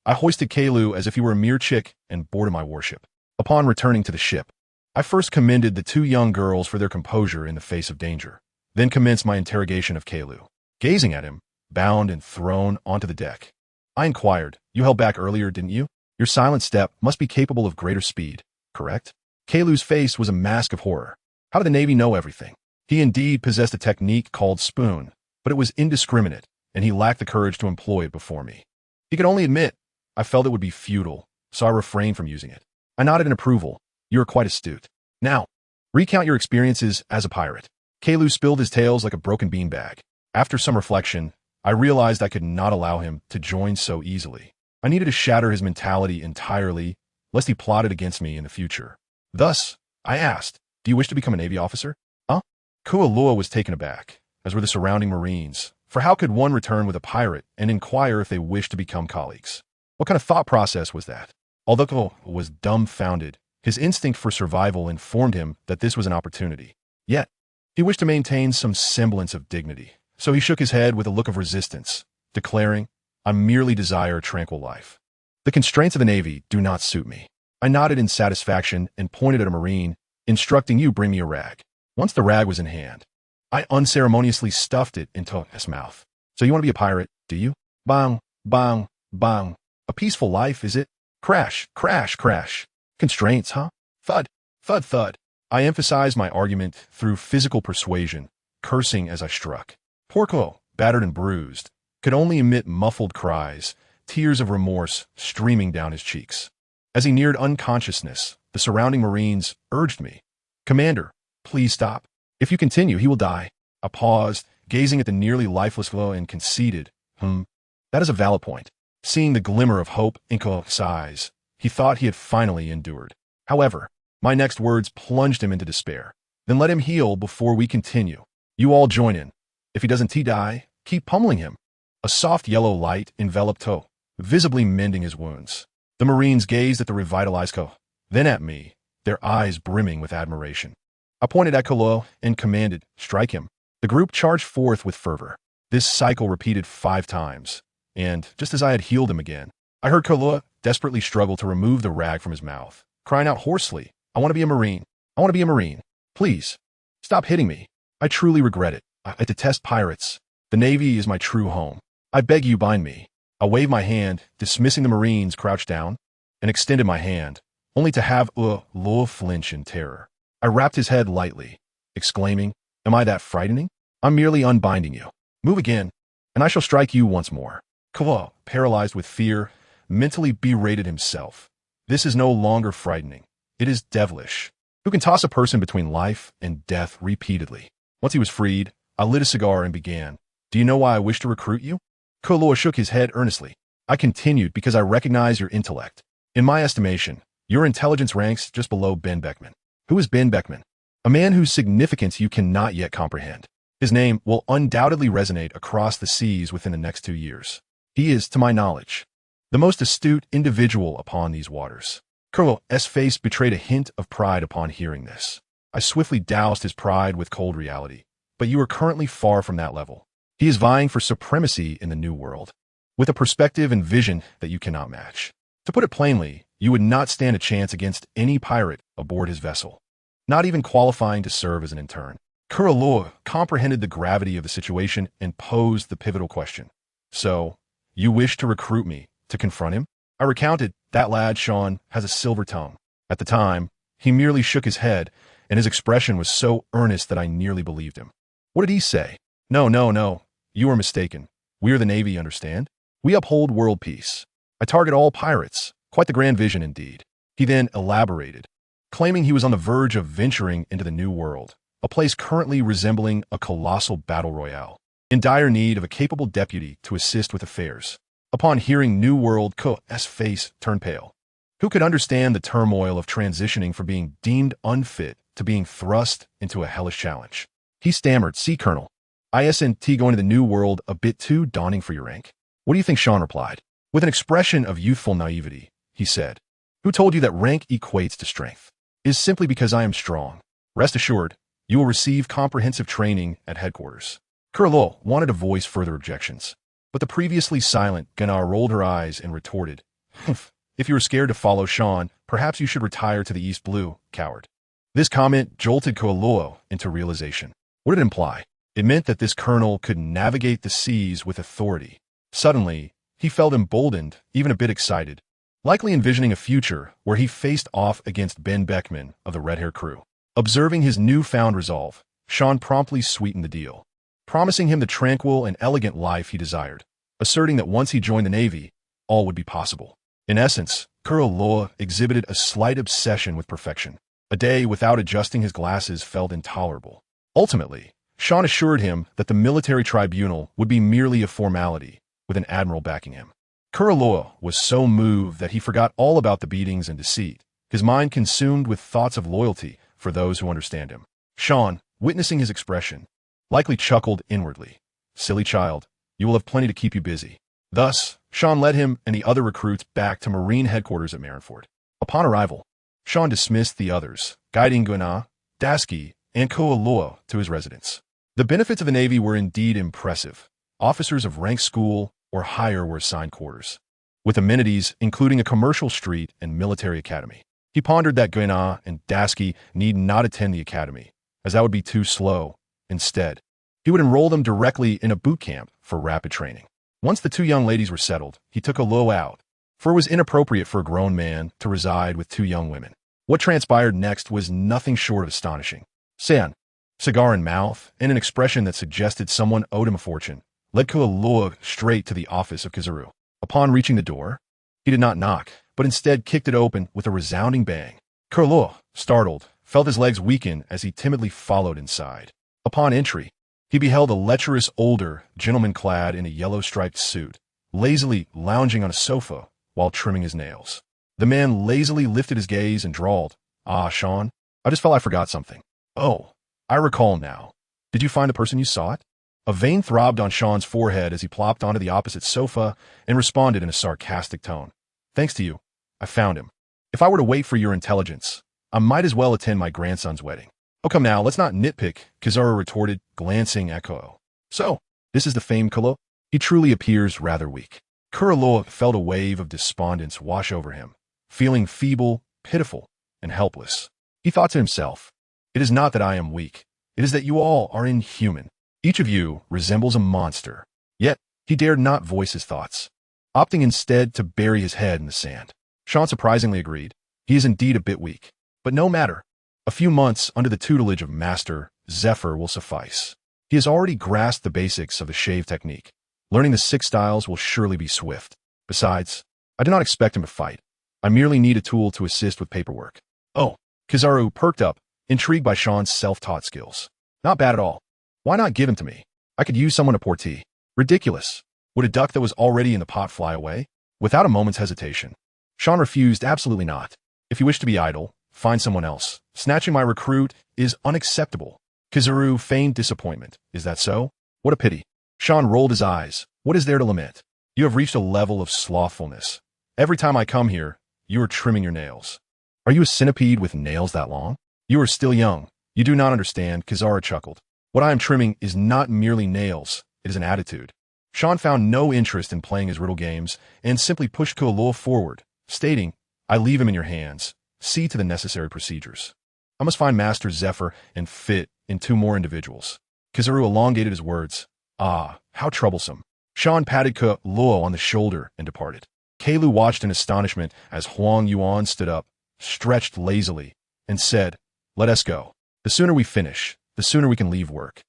I hoisted Kalu as if he were a mere chick and boarded my warship. Upon returning to the ship, I first commended the two young girls for their composure in the face of danger, then commenced my interrogation of Kalu. Gazing at him, bound and thrown onto the deck, I inquired, "You held back earlier, didn't you? Your silent step must be capable of greater speed, correct?" Kalu's face was a mask of horror. How did the Navy know everything? He indeed possessed a technique called spoon, but it was indiscriminate, and he lacked the courage to employ it before me. He could only admit, I felt it would be futile, so I refrained from using it. I nodded in approval. You are quite astute. Now, recount your experiences as a pirate. Kalu spilled his tales like a broken beanbag. After some reflection, I realized I could not allow him to join so easily. I needed to shatter his mentality entirely, lest he plotted against me in the future. Thus, I asked, do you wish to become a Navy officer? Huh? Kualua was taken aback, as were the surrounding Marines, for how could one return with a pirate and inquire if they wished to become colleagues? What kind of thought process was that? Although Ko was dumbfounded, his instinct for survival informed him that this was an opportunity. Yet, he wished to maintain some semblance of dignity, so he shook his head with a look of resistance, declaring, I merely desire a tranquil life. The constraints of the Navy do not suit me. I nodded in satisfaction and pointed at a Marine, instructing you bring me a rag. Once the rag was in hand, I unceremoniously stuffed it into his mouth. So you want to be a pirate, do you? Bang, bang, bang. A peaceful life, is it? Crash, crash, crash. Constraints, huh? Thud, thud, thud. I emphasized my argument through physical persuasion, cursing as I struck. Porco, battered and bruised, could only emit muffled cries, tears of remorse streaming down his cheeks. As he neared unconsciousness, the surrounding Marines urged me, Commander, please stop. If you continue, he will die. I paused, gazing at the nearly lifeless glow and conceded, that is a valid point. Seeing the glimmer of hope in Ko's eyes, he thought he had finally endured. However, my next words plunged him into despair. Then let him heal before we continue. You all join in. If he doesn't die, keep pummeling him. A soft yellow light enveloped To, visibly mending his wounds. The Marines gazed at the revitalized Ko, then at me, their eyes brimming with admiration. I pointed at Kolo and commanded, strike him. The group charged forth with fervor. This cycle repeated 5 times, and just as I had healed him again, I heard Kolo desperately struggle to remove the rag from his mouth, crying out hoarsely, I want to be a Marine. I want to be a Marine. Please, stop hitting me. I truly regret it. I detest pirates. The Navy is my true home. I beg you bind me. I waved my hand, dismissing the Marines crouched down, and extended my hand, only to have Lo flinch in terror. I rapped his head lightly, exclaiming, Am I that frightening? I'm merely unbinding you. Move again, and I shall strike you once more. Kolo, paralyzed with fear, mentally berated himself. This is no longer frightening. It is devilish. Who can toss a person between life and death repeatedly? Once he was freed, I lit a cigar and began. Do you know why I wish to recruit you? Kolo shook his head earnestly. I continued because I recognize your intellect. In my estimation, your intelligence ranks just below Ben Beckman. Who is Ben Beckman? A man whose significance you cannot yet comprehend. His name will undoubtedly resonate across the seas within the next 2 years. He is, to my knowledge, the most astute individual upon these waters. Kolo's face betrayed a hint of pride upon hearing this. I swiftly doused his pride with cold reality. But you are currently far from that level. He is vying for supremacy in the New World, with a perspective and vision that you cannot match. To put it plainly, you would not stand a chance against any pirate aboard his vessel, not even qualifying to serve as an intern. Kuraloa comprehended the gravity of the situation and posed the pivotal question. So, you wish to recruit me to confront him? I recounted, that lad, Sean, has a silver tongue. At the time, he merely shook his head, and his expression was so earnest that I nearly believed him. What did he say? No, no, no. You are mistaken. We are the Navy, understand? We uphold world peace. I target all pirates. Quite the grand vision indeed. He then elaborated, claiming he was on the verge of venturing into the New World, a place currently resembling a colossal battle royale, in dire need of a capable deputy to assist with affairs. Upon hearing New World, Ko's face turned pale. Who could understand the turmoil of transitioning from being deemed unfit to being thrust into a hellish challenge? He stammered, "See, Colonel, isn't going to the new world a bit too daunting for your rank?" "What do you think?" Sean replied. With an expression of youthful naivety, he said, "Who told you that rank equates to strength? It is simply because I am strong. Rest assured, you will receive comprehensive training at headquarters." Kurlo wanted to voice further objections, but the previously silent Gunnar rolled her eyes and retorted, "Humph. If you were scared to follow Sean, perhaps you should retire to the East Blue, coward." This comment jolted Ko'oloa into realization. What did it imply? It meant that this colonel could navigate the seas with authority. Suddenly, he felt emboldened, even a bit excited, likely envisioning a future where he faced off against Ben Beckman of the Red Hair crew. Observing his newfound resolve, Sean promptly sweetened the deal, promising him the tranquil and elegant life he desired, asserting that once he joined the Navy, all would be possible. In essence, Kuroloa exhibited a slight obsession with perfection. A day without adjusting his glasses felt intolerable. Ultimately, Sean assured him that the military tribunal would be merely a formality, with an admiral backing him. Kuroloa was so moved that he forgot all about the beatings and deceit, his mind consumed with thoughts of loyalty for those who understand him. Sean, witnessing his expression, likely chuckled inwardly. "Silly child, you will have plenty to keep you busy." Thus, Sean led him and the other recruits back to Marine headquarters at Marineford. Upon arrival, Sean dismissed the others, guiding Gunnar, Dasky, and Ko'oloa to his residence. The benefits of the Navy were indeed impressive. Officers of rank school or higher were assigned quarters, with amenities including a commercial street and military academy. He pondered that Gunnar and Dasky need not attend the academy, as that would be too slow. Instead, he would enroll them directly in a boot camp for rapid training. Once the two young ladies were settled, he took Olo out, for it was inappropriate for a grown man to reside with two young women. What transpired next was nothing short of astonishing. San, cigar in mouth, and an expression that suggested someone owed him a fortune, led Kualoa straight to the office of Kizaru. Upon reaching the door, he did not knock, but instead kicked it open with a resounding bang. Kualoa, startled, felt his legs weaken as he timidly followed inside. Upon entry, he beheld a lecherous older gentleman clad in a yellow-striped suit, lazily lounging on a sofa while trimming his nails. The man lazily lifted his gaze and drawled, "Ah, Sean, I just felt I forgot something." "Oh, I recall now. Did you find the person you sought?" A vein throbbed on Sean's forehead as he plopped onto the opposite sofa and responded in a sarcastic tone. "Thanks to you, I found him. If I were to wait for your intelligence, I might as well attend my grandson's wedding." "Oh, come now, let's not nitpick," Kizaru retorted, glancing at Ko. "So, this is the famed Kolo? He truly appears rather weak." Kuroloa felt a wave of despondence wash over him, feeling feeble, pitiful, and helpless. He thought to himself, "It is not that I am weak. It is that you all are inhuman. Each of you resembles a monster." Yet, he dared not voice his thoughts, opting instead to bury his head in the sand. Sean surprisingly agreed. He is indeed a bit weak. But no matter. A few months under the tutelage of Master Zephyr will suffice. He has already grasped the basics of the shave technique. Learning the 6 styles will surely be swift. Besides, I do not expect him to fight. I merely need a tool to assist with paperwork. "Oh," Kizaru perked up, intrigued by Sean's self-taught skills. "Not bad at all. Why not give him to me? I could use someone to pour tea." "Ridiculous. Would a duck that was already in the pot fly away?" Without a moment's hesitation, Sean refused. "Absolutely not. If you wish to be idle, find someone else. Snatching my recruit is unacceptable." Kizaru feigned disappointment. "Is that so? What a pity." Sean rolled his eyes. "What is there to lament? You have reached a level of slothfulness. Every time I come here, you are trimming your nails. Are you a centipede with nails that long? You are still young. You do not understand." Kizaru chuckled. "What I am trimming is not merely nails. It is an attitude." Sean found no interest in playing his riddle games and simply pushed Kualoa forward, stating, "I leave him in your hands. See to the necessary procedures. I must find Master Zephyr and fit in 2 more individuals." Kizaru elongated his words. "Ah, how troublesome." Sean patted Kualoa on the shoulder and departed. Keilu watched in astonishment as Huang Yuan stood up, stretched lazily, and said, "Let us go. The sooner we finish, the sooner we can leave work.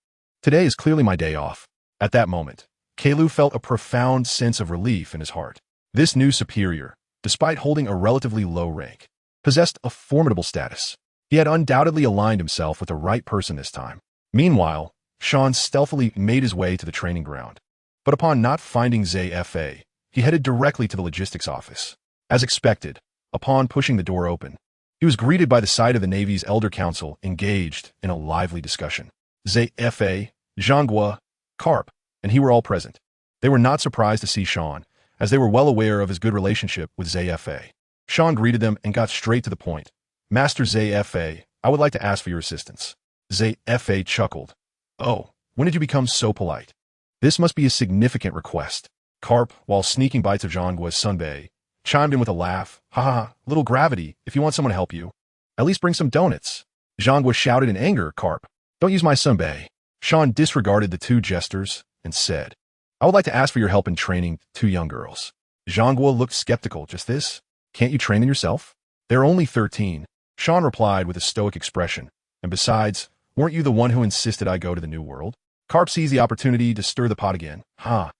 Today is clearly my day off." At that moment, Keilu felt a profound sense of relief in his heart. This new superior, despite holding a relatively low rank, possessed a formidable status. He had undoubtedly aligned himself with the right person this time. Meanwhile, Sean stealthily made his way to the training ground. But upon not finding ZFA, he headed directly to the logistics office. As expected, upon pushing the door open. He was greeted by the sight of the Navy's Elder Council engaged in a lively discussion. ZFA, Zhanghua, Karp, and he were all present. They were not surprised to see Sean, as they were well aware of his good relationship with ZFA. Sean greeted them and got straight to the point. Master ZFA, I would like to ask for your assistance. ZFA chuckled. Oh, when did you become so polite? This must be a significant request. Karp, while sneaking bites of Zhanghua's sunbae, chimed in with a laugh. Ha ha, little gravity, if you want someone to help you. At least bring some donuts. Zhanghua shouted in anger. Karp, don't use my sunbae. Sean disregarded the two jesters and said, I would like to ask for your help in training two young girls. Zhanghua looked skeptical. Just this? Can't you train them yourself? They're only 13. Sean replied with a stoic expression. And besides, weren't you the one who insisted I go to the New World? Karp seized the opportunity to stir the pot again. Ha!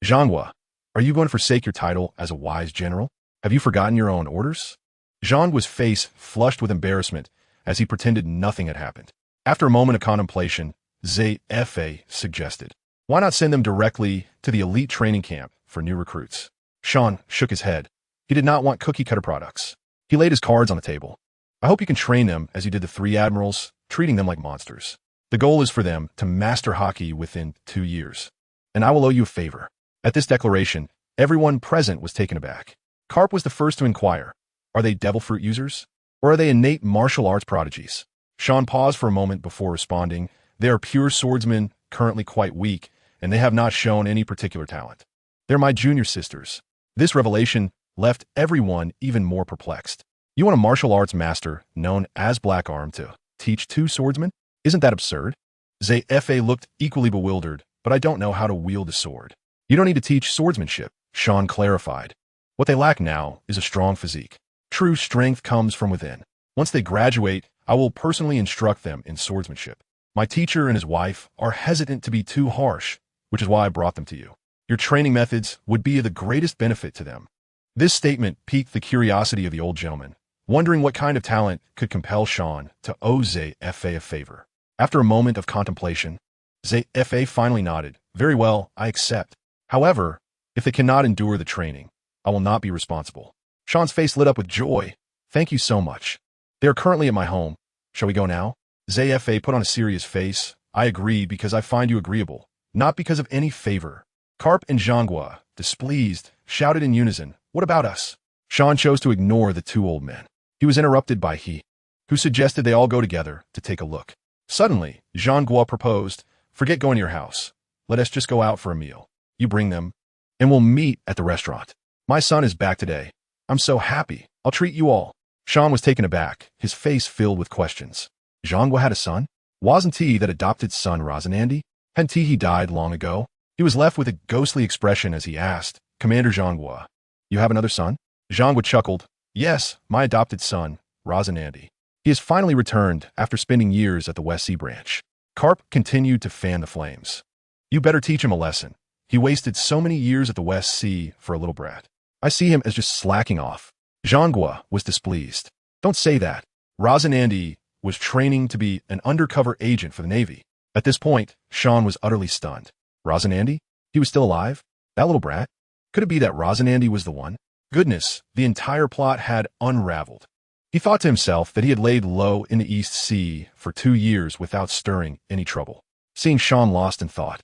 Zhanghua, are you going to forsake your title as a wise general? Have you forgotten your own orders? Zhanghua's face flushed with embarrassment as he pretended nothing had happened. After a moment of contemplation, ZFA suggested, why not send them directly to the elite training camp for new recruits? Sean shook his head. He did not want cookie-cutter products. He laid his cards on the table. I hope you can train them as you did the three admirals, treating them like monsters. The goal is for them to master hockey within 2 years. And I will owe you a favor. At this declaration, everyone present was taken aback. Karp was the first to inquire, are they devil fruit users? Or are they innate martial arts prodigies? Sean paused for a moment before responding. They are pure swordsmen, currently quite weak, and they have not shown any particular talent. They're my junior sisters. This revelation left everyone even more perplexed. You want a martial arts master, known as Black Arm, to teach two swordsmen? Isn't that absurd? ZFA looked equally bewildered, but I don't know how to wield a sword. You don't need to teach swordsmanship, Sean clarified. What they lack now is a strong physique. True strength comes from within. Once they graduate, I will personally instruct them in swordsmanship. My teacher and his wife are hesitant to be too harsh, which is why I brought them to you. Your training methods would be of the greatest benefit to them. This statement piqued the curiosity of the old gentleman, wondering what kind of talent could compel Sean to owe ZFA a favor. After a moment of contemplation, ZFA finally nodded. Very well, I accept. However, if they cannot endure the training, I will not be responsible. Sean's face lit up with joy. Thank you so much. They are currently at my home. Shall we go now? ZFA put on a serious face. I agree because I find you agreeable, not because of any favor. Karp and Zhanghua, displeased, shouted in unison, what about us? Sean chose to ignore the two old men. He was interrupted by he, who suggested they all go together to take a look. Suddenly, Zhanghua proposed, forget going to your house. Let us just go out for a meal. You bring them, and we'll meet at the restaurant. My son is back today. I'm so happy. I'll treat you all. Sean was taken aback, his face filled with questions. Zhanghua had a son? Wasn't he that adopted son Razanandi? Hadn't he died long ago? He was left with a ghostly expression as he asked, Commander Zhanghua, you have another son? Zhanghua chuckled. Yes, my adopted son, Razanandi. He has finally returned after spending years at the West Sea Branch. Karp continued to fan the flames. You better teach him a lesson. He wasted so many years at the West Sea for a little brat. I see him as just slacking off. Zhanghua was displeased. Don't say that. Razanandi was training to be an undercover agent for the Navy. At this point, Sean was utterly stunned. Razanandi? He was still alive? That little brat? Could it be that Razanandi was the one? Goodness, the entire plot had unraveled. He thought to himself that he had laid low in the East Sea for 2 years without stirring any trouble. Seeing Sean lost in thought,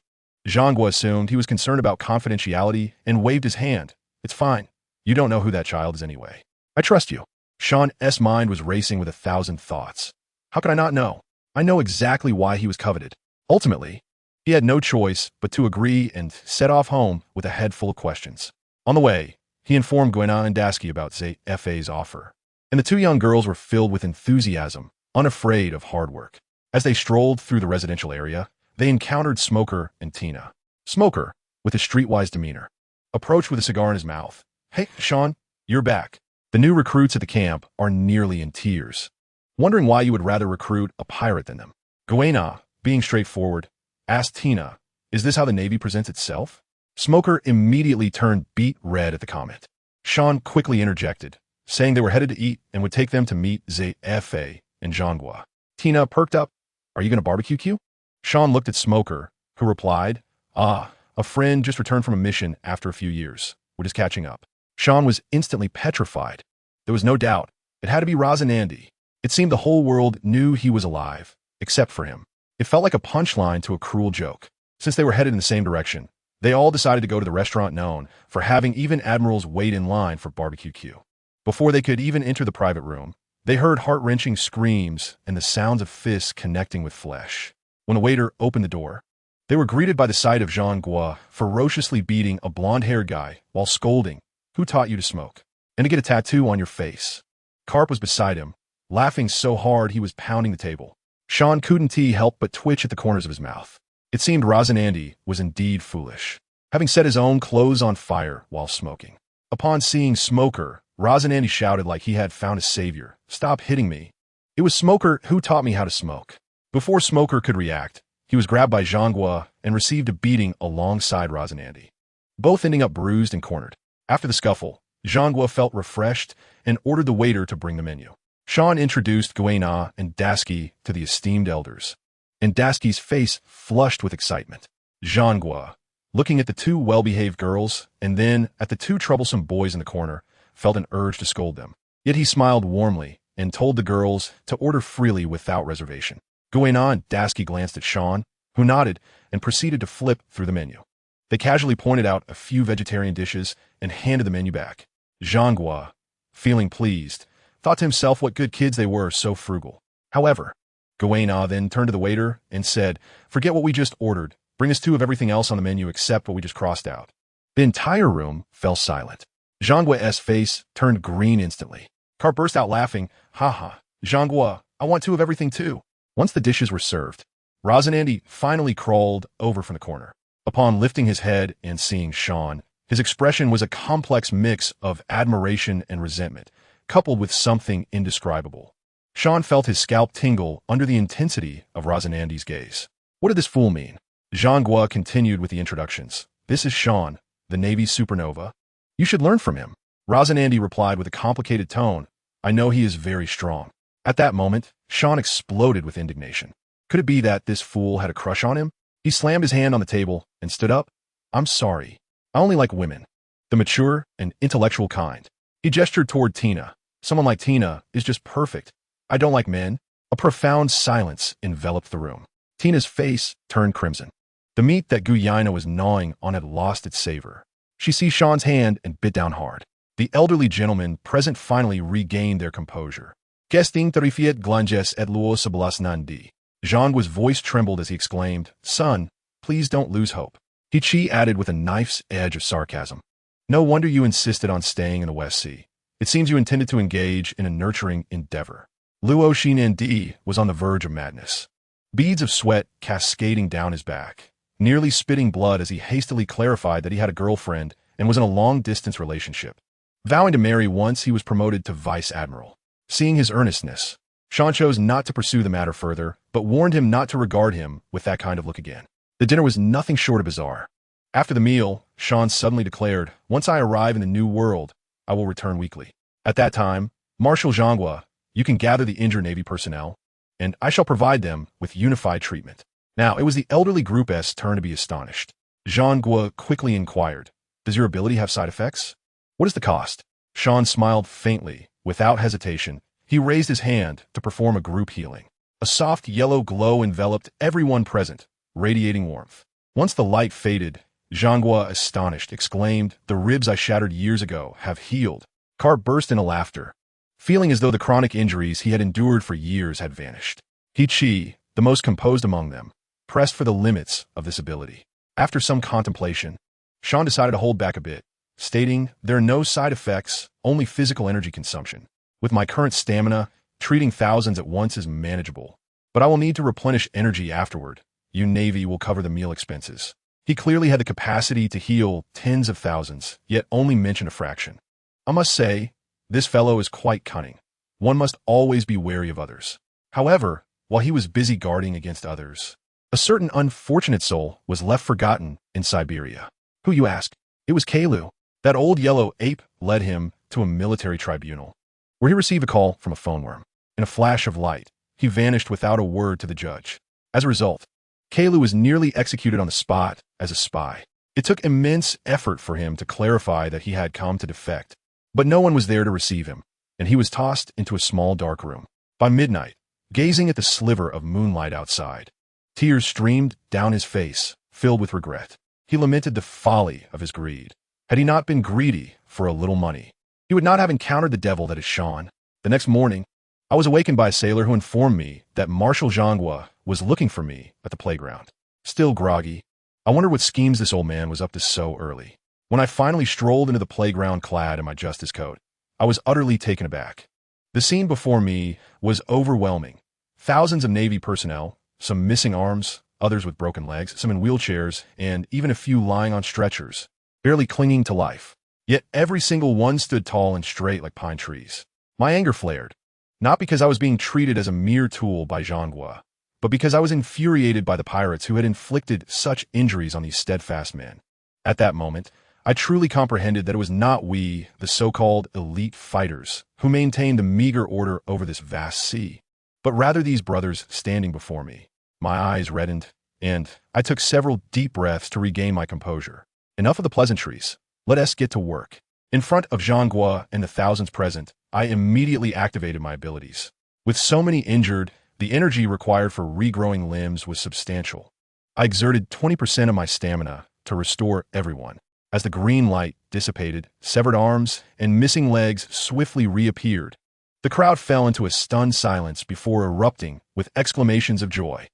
Zhanghua assumed he was concerned about confidentiality and waved his hand. It's fine. You don't know who that child is anyway. I trust you. Sean's mind was racing with 1,000 thoughts. How could I not know? I know exactly why he was coveted. Ultimately, he had no choice but to agree and set off home with a head full of questions. On the way, he informed Gwenna and Dasky about ZFA's offer, and the two young girls were filled with enthusiasm, unafraid of hard work. As they strolled through the residential area, they encountered Smoker and Tina. Smoker, with a streetwise demeanor, approached with a cigar in his mouth. Hey, Sean, you're back. The new recruits at the camp are nearly in tears, wondering why you would rather recruit a pirate than them. Gwenna, being straightforward, asked Tina, is this how the Navy presents itself? Smoker immediately turned beet red at the comment. Sean quickly interjected, saying they were headed to eat and would take them to meet ZFA and Zhanghua. Tina perked up. Are you going to barbecue Q? Sean looked at Smoker, who replied, a friend just returned from a mission after a few years. We're just catching up. Sean was instantly petrified. There was no doubt. It had to be Razanandi. It seemed the whole world knew he was alive, except for him. It felt like a punchline to a cruel joke. Since they were headed in the same direction, they all decided to go to the restaurant known for having even admirals wait in line for barbecue queue. Before they could even enter the private room, they heard heart-wrenching screams and the sounds of fists connecting with flesh. When the waiter opened the door, they were greeted by the sight of Jean Gua ferociously beating a blonde-haired guy while scolding, "Who taught you to smoke? And to get a tattoo on your face?" Karp was beside him, laughing so hard he was pounding the table. Sean couldn't help but twitch at the corners of his mouth. It seemed Razanandi was indeed foolish, having set his own clothes on fire while smoking. Upon seeing Smoker, Razanandi shouted like he had found a savior, "Stop hitting me. It was Smoker who taught me how to smoke." Before Smoker could react, he was grabbed by Jean Gua and received a beating alongside Razanandi, both ending up bruised and cornered. After the scuffle, Jean Gua felt refreshed and ordered the waiter to bring the menu. Sean introduced Guena and Dasky to the esteemed elders, and Dasky's face flushed with excitement. Jean Gua, looking at the two well-behaved girls and then at the two troublesome boys in the corner, felt an urge to scold them. Yet he smiled warmly and told the girls to order freely without reservation. Guena and Dasky glanced at Sean, who nodded and proceeded to flip through the menu. They casually pointed out a few vegetarian dishes and handed the menu back. Jean Gua, feeling pleased, thought to himself what good kids they were so frugal. However, Guena then turned to the waiter and said, "Forget what we just ordered. Bring us two of everything else on the menu except what we just crossed out." The entire room fell silent. Jean Gua's face turned green instantly. Karp burst out laughing. "Ha ha, Jean Gua, I want two of everything too." Once the dishes were served, Razanandi finally crawled over from the corner. Upon lifting his head and seeing Sean, his expression was a complex mix of admiration and resentment, coupled with something indescribable. Sean felt his scalp tingle under the intensity of Razanandi's gaze. What did this fool mean? Jean Gua continued with the introductions. "This is Sean, the Navy's supernova. You should learn from him." Razanandi replied with a complicated tone, "I know he is very strong." At that moment, Sean exploded with indignation. Could it be that this fool had a crush on him? He slammed his hand on the table and stood up. "I'm sorry. I only like women. The mature and intellectual kind." He gestured toward Tina. "Someone like Tina is just perfect. I don't like men." A profound silence enveloped the room. Tina's face turned crimson. The meat that Guyana was gnawing on had lost its savor. She seized Sean's hand and bit down hard. The elderly gentlemen present finally regained their composure. "Kesting terrifiet glanges et luo sablas nandi." Jean Gua's voice trembled as he exclaimed, "Son, please don't lose hope." Chi added with a knife's edge of sarcasm, "No wonder you insisted on staying in the West Sea. It seems you intended to engage in a nurturing endeavor." Luo Xinandi was on the verge of madness, beads of sweat cascading down his back, nearly spitting blood as he hastily clarified that he had a girlfriend and was in a long-distance relationship. Vowing to marry once he was promoted to vice admiral. Seeing his earnestness, Sean chose not to pursue the matter further, but warned him not to regard him with that kind of look again. The dinner was nothing short of bizarre. After the meal, Sean suddenly declared, "Once I arrive in the new world, I will return weekly. At that time, Marshal Jean Gua, you can gather the injured Navy personnel, and I shall provide them with unified treatment." Now, it was the elderly group's turn to be astonished. Jean Gua quickly inquired, "Does your ability have side effects? What is the cost?" Sean smiled faintly. Without hesitation, he raised his hand to perform a group healing. A soft yellow glow enveloped everyone present, radiating warmth. Once the light faded, Jean Gua, astonished, exclaimed, "The ribs I shattered years ago have healed." Karp burst into laughter, feeling as though the chronic injuries he had endured for years had vanished. Chi, the most composed among them, pressed for the limits of this ability. After some contemplation, Sean decided to hold back a bit, stating, "There are no side effects, only physical energy consumption. With my current stamina, treating thousands at once is manageable, but I will need to replenish energy afterward. You Navy will cover the meal expenses." He clearly had the capacity to heal tens of thousands, yet only mentioned a fraction. I must say, this fellow is quite cunning. One must always be wary of others. However, while he was busy guarding against others, a certain unfortunate soul was left forgotten in Siberia. Who, you ask? It was Kalu. That old yellow ape led him to a military tribunal, where he received a call from a phone worm. In a flash of light, he vanished without a word to the judge. As a result, Kalu was nearly executed on the spot as a spy. It took immense effort for him to clarify that he had come to defect, but no one was there to receive him. and he was tossed into a small dark room. By midnight, gazing at the sliver of moonlight outside, tears streamed down his face, filled with regret. He lamented the folly of his greed. Had he not been greedy for a little money, he would not have encountered the devil that is Sean. The next morning, I was awakened by a sailor who informed me that Marshal Zhangguo was looking for me at the playground. Still groggy, I wondered what schemes this old man was up to so early. When I finally strolled into the playground clad in my justice coat, I was utterly taken aback. The scene before me was overwhelming. Thousands of Navy personnel, some missing arms, others with broken legs, some in wheelchairs, and even a few lying on stretchers, barely clinging to life. Yet every single one stood tall and straight like pine trees. My anger flared, not because I was being treated as a mere tool by Zhangguo, but because I was infuriated by the pirates who had inflicted such injuries on these steadfast men. At that moment, I truly comprehended that it was not we, the so-called elite fighters, who maintained the meager order over this vast sea, but rather these brothers standing before me. My eyes reddened, and I took several deep breaths to regain my composure. Enough of the pleasantries. Let us get to work. In front of Zhangguo and the thousands present, I immediately activated my abilities. With so many injured, the energy required for regrowing limbs was substantial. I exerted 20% of my stamina to restore everyone. As the green light dissipated, severed arms and missing legs swiftly reappeared. The crowd fell into a stunned silence before erupting with exclamations of joy.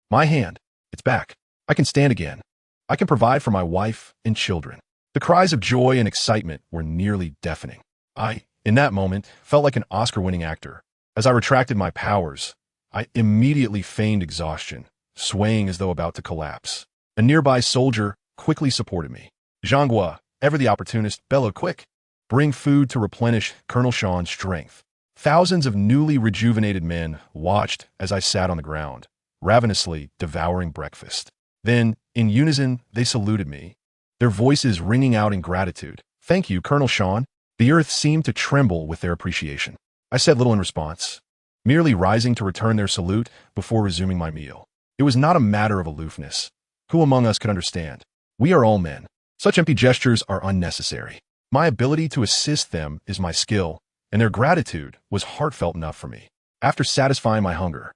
My hand. It's back. I can stand again. I can provide for my wife and children. The cries of joy and excitement were nearly deafening. I, in that moment, felt like an Oscar-winning actor. As I retracted my powers, I immediately feigned exhaustion, swaying as though about to collapse. A nearby soldier quickly supported me. Zhangguo, ever the opportunist, bellowed, "Quick! Bring food to replenish Colonel Sean's strength." Thousands of newly rejuvenated men watched as I sat on the ground, ravenously devouring breakfast. Then, in unison, they saluted me, their voices ringing out in gratitude. "Thank you, Colonel Sean." The earth seemed to tremble with their appreciation. I said little in response, merely rising to return their salute before resuming my meal. It was not a matter of aloofness. Who among us could understand? We are all men. Such empty gestures are unnecessary. My ability to assist them is my skill, and their gratitude was heartfelt enough for me. After satisfying my hunger,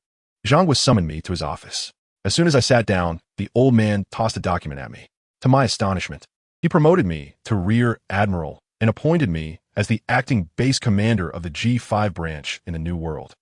Zhangguo summoned me to his office. As soon as I sat down, the old man tossed a document at me. To my astonishment, he promoted me to Rear Admiral and appointed me as the acting base commander of the G5 branch in the New World.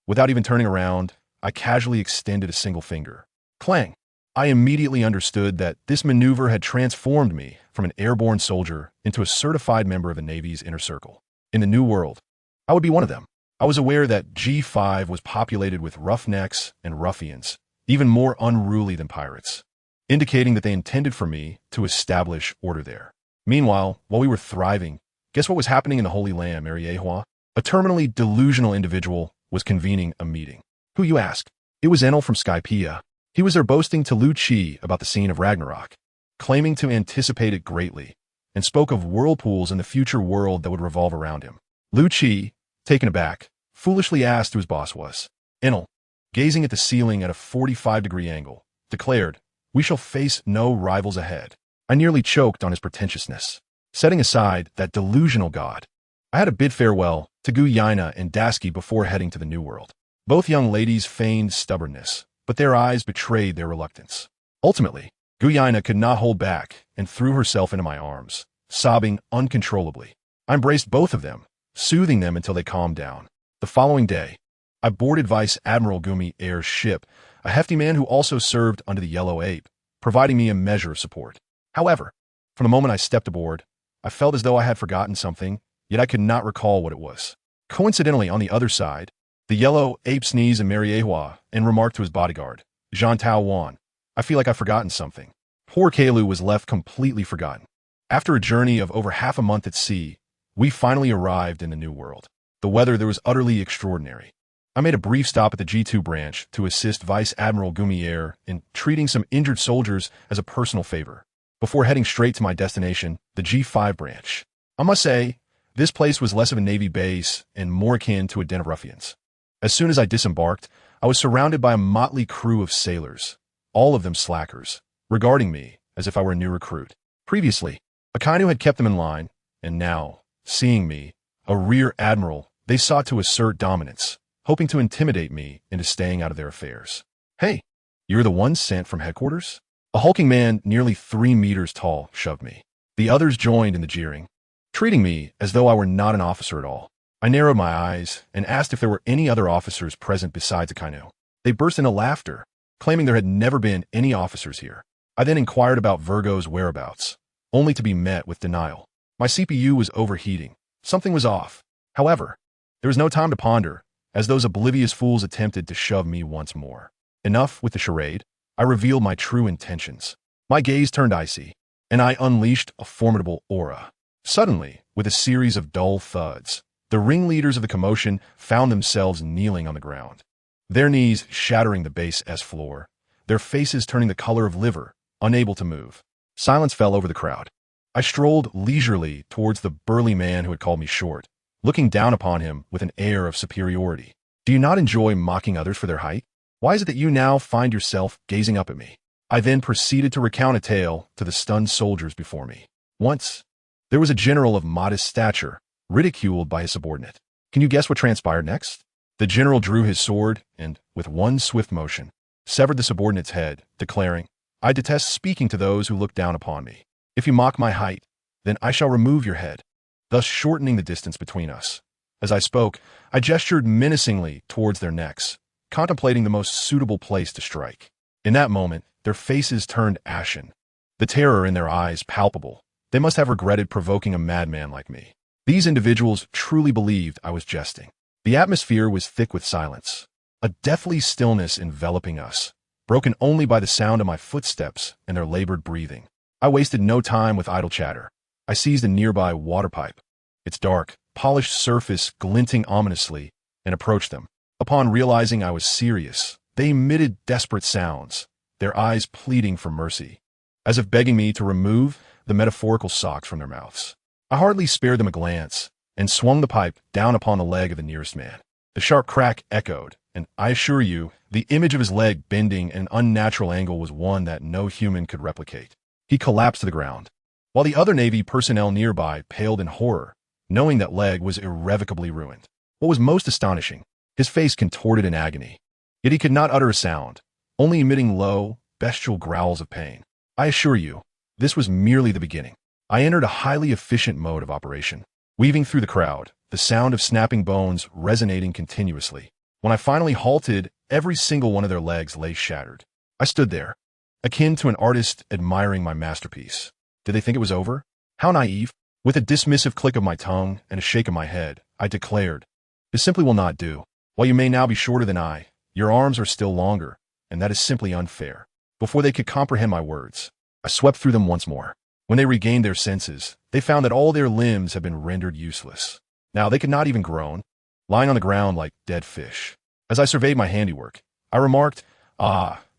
Without even turning around, I casually extended a single finger. Clang! I immediately understood that this maneuver had transformed me from an airborne soldier into a certified member of the Navy's inner circle. In the New World, I would be one of them. I was aware that G5 was populated with roughnecks and ruffians, even more unruly than pirates, indicating that they intended for me to establish order there. Meanwhile, while we were thriving, guess what was happening in the Holy Land, Meteor? A terminally delusional individual was convening a meeting. Who, you ask? It was Enel from Skypiea. He was there boasting to Lu Chi about the scene of Ragnarok, claiming to anticipate it greatly, and spoke of whirlpools in the future world that would revolve around him. Lu Chi, taken aback, foolishly asked who his boss was. Enel, gazing at the ceiling at a 45-degree angle, declared, "We shall face no rivals ahead." I nearly choked on his pretentiousness. Setting aside that delusional god, I had a bid farewell to Gu Yaina and Dasky before heading to the New World. Both young ladies feigned stubbornness, but their eyes betrayed their reluctance. Ultimately, Gu Yaina could not hold back and threw herself into my arms, sobbing uncontrollably. I embraced both of them, soothing them until they calmed down. The following day, I boarded Vice Admiral Gumi Air's ship, a hefty man who also served under the Yellow Ape, providing me a measure of support. However, from the moment I stepped aboard, I felt as though I had forgotten something, yet I could not recall what it was. Coincidentally, on the other side, the Yellow Ape sneezed in Mariehua and remarked to his bodyguard, Jean Tao Wan, "I feel like I've forgotten something." Poor Kalu was left completely forgotten. After a journey of over half a month at sea, we finally arrived in the New World. The weather there was utterly extraordinary. I made a brief stop at the G2 branch to assist Vice Admiral Gumier in treating some injured soldiers as a personal favor, before heading straight to my destination, the G5 branch. I must say, this place was less of a Navy base and more akin to a den of ruffians. As soon as I disembarked, I was surrounded by a motley crew of sailors, all of them slackers, regarding me as if I were a new recruit. Previously, Akainu had kept them in line, and now, seeing me, a rear admiral, they sought to assert dominance, hoping to intimidate me into staying out of their affairs. Hey, you're the one sent from headquarters? A hulking man nearly 3 meters tall shoved me. The others joined in the jeering, treating me as though I were not an officer at all. I narrowed my eyes and asked if there were any other officers present besides Akainu. They burst into laughter, claiming there had never been any officers here. I then inquired about Virgo's whereabouts, only to be met with denial. My CPU was overheating. Something was off. However, there was no time to ponder, as those oblivious fools attempted to shove me once more. Enough with the charade. I revealed my true intentions. My gaze turned icy, and I unleashed a formidable aura. Suddenly, with a series of dull thuds, the ringleaders of the commotion found themselves kneeling on the ground, their knees shattering the base S floor, their faces turning the color of liver, unable to move. Silence fell over the crowd. I strolled leisurely towards the burly man who had called me short, looking down upon him with an air of superiority. Do you not enjoy mocking others for their height? Why is it that you now find yourself gazing up at me? I then proceeded to recount a tale to the stunned soldiers before me. Once, there was a general of modest stature, ridiculed by his subordinate. Can you guess what transpired next? The general drew his sword and, with one swift motion, severed the subordinate's head, declaring, I detest speaking to those who look down upon me. If you mock my height, then I shall remove your head, thus shortening the distance between us. As I spoke, I gestured menacingly towards their necks, contemplating the most suitable place to strike. In that moment, their faces turned ashen, the terror in their eyes palpable. They must have regretted provoking a madman like me. These individuals truly believed I was jesting. The atmosphere was thick with silence, a deathly stillness enveloping us, broken only by the sound of my footsteps and their labored breathing. I wasted no time with idle chatter. I seized a nearby water pipe, its dark, polished surface glinting ominously, and approached them. Upon realizing I was serious, they emitted desperate sounds, their eyes pleading for mercy, as if begging me to remove the metaphorical socks from their mouths. I hardly spared them a glance, and swung the pipe down upon the leg of the nearest man. The sharp crack echoed, and I assure you, the image of his leg bending at an unnatural angle was one that no human could replicate. He collapsed to the ground, while the other Navy personnel nearby paled in horror, knowing that leg was irrevocably ruined. What was most astonishing, his face contorted in agony, yet he could not utter a sound, only emitting low, bestial growls of pain. I assure you, this was merely the beginning. I entered a highly efficient mode of operation, weaving through the crowd, the sound of snapping bones resonating continuously. When I finally halted, every single one of their legs lay shattered. I stood there, akin to an artist admiring my masterpiece. Did they think it was over? How naive! With a dismissive click of my tongue and a shake of my head, I declared, this simply will not do. While you may now be shorter than I, your arms are still longer, and that is simply unfair. Before they could comprehend my words, I swept through them once more. When they regained their senses, they found that all their limbs had been rendered useless. Now they could not even groan, lying on the ground like dead fish. As I surveyed my handiwork, I remarked,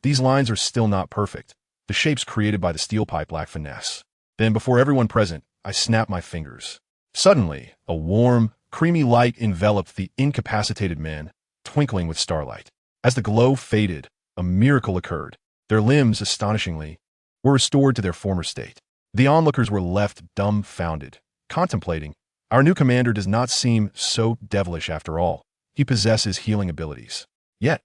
these lines are still not perfect. The shapes created by the steel pipe lack finesse. Then, before everyone present, I snapped my fingers. Suddenly, a warm, creamy light enveloped the incapacitated men, twinkling with starlight. As the glow faded, a miracle occurred. Their limbs, astonishingly, were restored to their former state. The onlookers were left dumbfounded, contemplating. Our new commander does not seem so devilish after all. He possesses healing abilities. Yet,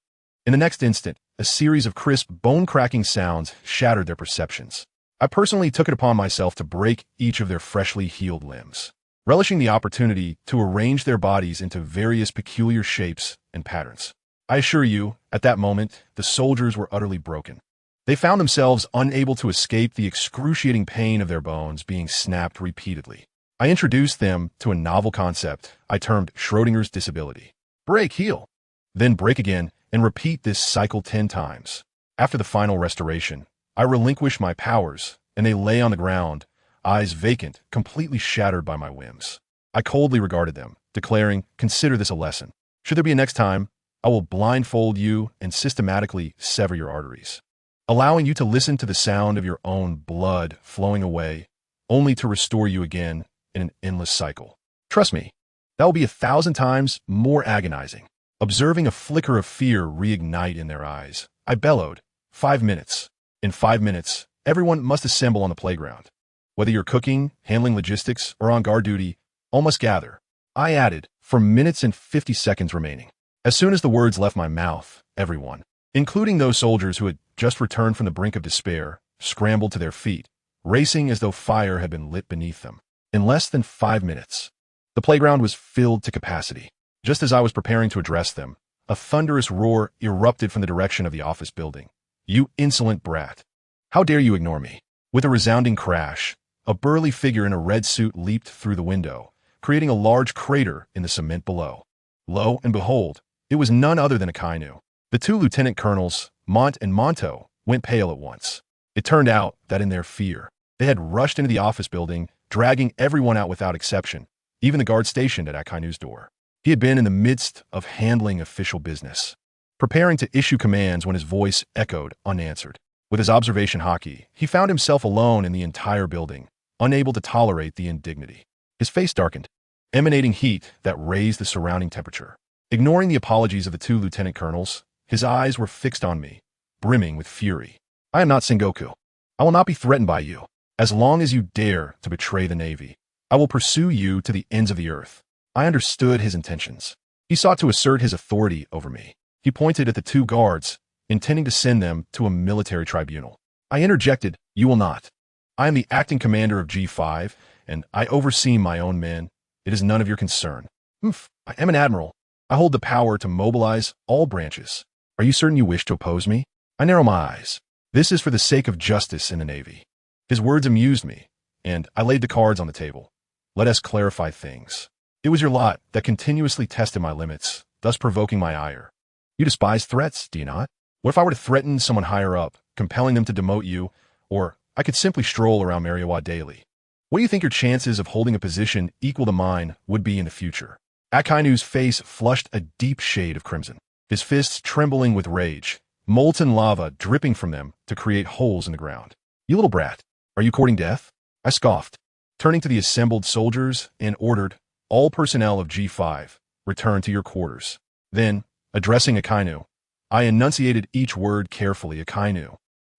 in the next instant, a series of crisp, bone-cracking sounds shattered their perceptions. I personally took it upon myself to break each of their freshly healed limbs, relishing the opportunity to arrange their bodies into various peculiar shapes and patterns. I assure you, at that moment, the soldiers were utterly broken. They found themselves unable to escape the excruciating pain of their bones being snapped repeatedly. I introduced them to a novel concept I termed Schrodinger's disability. Break, heal, then break again, and repeat this cycle 10 times. After the final restoration, I relinquished my powers, and they lay on the ground, eyes vacant, completely shattered by my whims. I coldly regarded them, declaring, consider this a lesson. Should there be a next time, I will blindfold you and systematically sever your arteries, allowing you to listen to the sound of your own blood flowing away, only to restore you again in an endless cycle. Trust me, that will be 1,000 times more agonizing. Observing a flicker of fear reignite in their eyes, I bellowed, 5 minutes. In 5 minutes, everyone must assemble on the playground. Whether you're cooking, handling logistics, or on guard duty, all must gather. I added, for minutes and 50 seconds remaining. As soon as the words left my mouth, everyone, including those soldiers who had just returned from the brink of despair, scrambled to their feet, racing as though fire had been lit beneath them. In less than 5 minutes, the playground was filled to capacity. Just as I was preparing to address them, a thunderous roar erupted from the direction of the office building. "You insolent brat! How dare you ignore me?" With a resounding crash, a burly figure in a red suit leaped through the window, creating a large crater in the cement below. Lo and behold, it was none other than Akainu. The two lieutenant colonels, Mont and Monto, went pale at once. It turned out that in their fear, they had rushed into the office building, dragging everyone out without exception, even the guard stationed at Akainu's door. He had been in the midst of handling official business, preparing to issue commands when his voice echoed unanswered. With his observation hockey, he found himself alone in the entire building, unable to tolerate the indignity. His face darkened, emanating heat that raised the surrounding temperature. Ignoring the apologies of the two lieutenant colonels, his eyes were fixed on me, brimming with fury. "I am not Sengoku. I will not be threatened by you. As long as you dare to betray the Navy, I will pursue you to the ends of the earth." I understood his intentions. He sought to assert his authority over me. He pointed at the two guards, intending to send them to a military tribunal. I interjected, "You will not. I am the acting commander of G5, and I oversee my own men. It is none of your concern. I am an admiral. I hold the power to mobilize all branches. Are you certain you wish to oppose me?" I narrow my eyes. This is for the sake of justice in the Navy. His words amused me, and I laid the cards on the table. Let us clarify things. It was your lot that continuously tested my limits, thus provoking my ire. You despise threats, do you not? What if I were to threaten someone higher up, compelling them to demote you, or I could simply stroll around Mariawa daily? What do you think your chances of holding a position equal to mine would be in the future? Akainu's face flushed a deep shade of crimson, his fists trembling with rage, molten lava dripping from them to create holes in the ground. "You little brat, are you courting death?" I scoffed, turning to the assembled soldiers and ordered, "All personnel of G5, return to your quarters." Then, addressing Akainu, I enunciated each word carefully. "Akainu,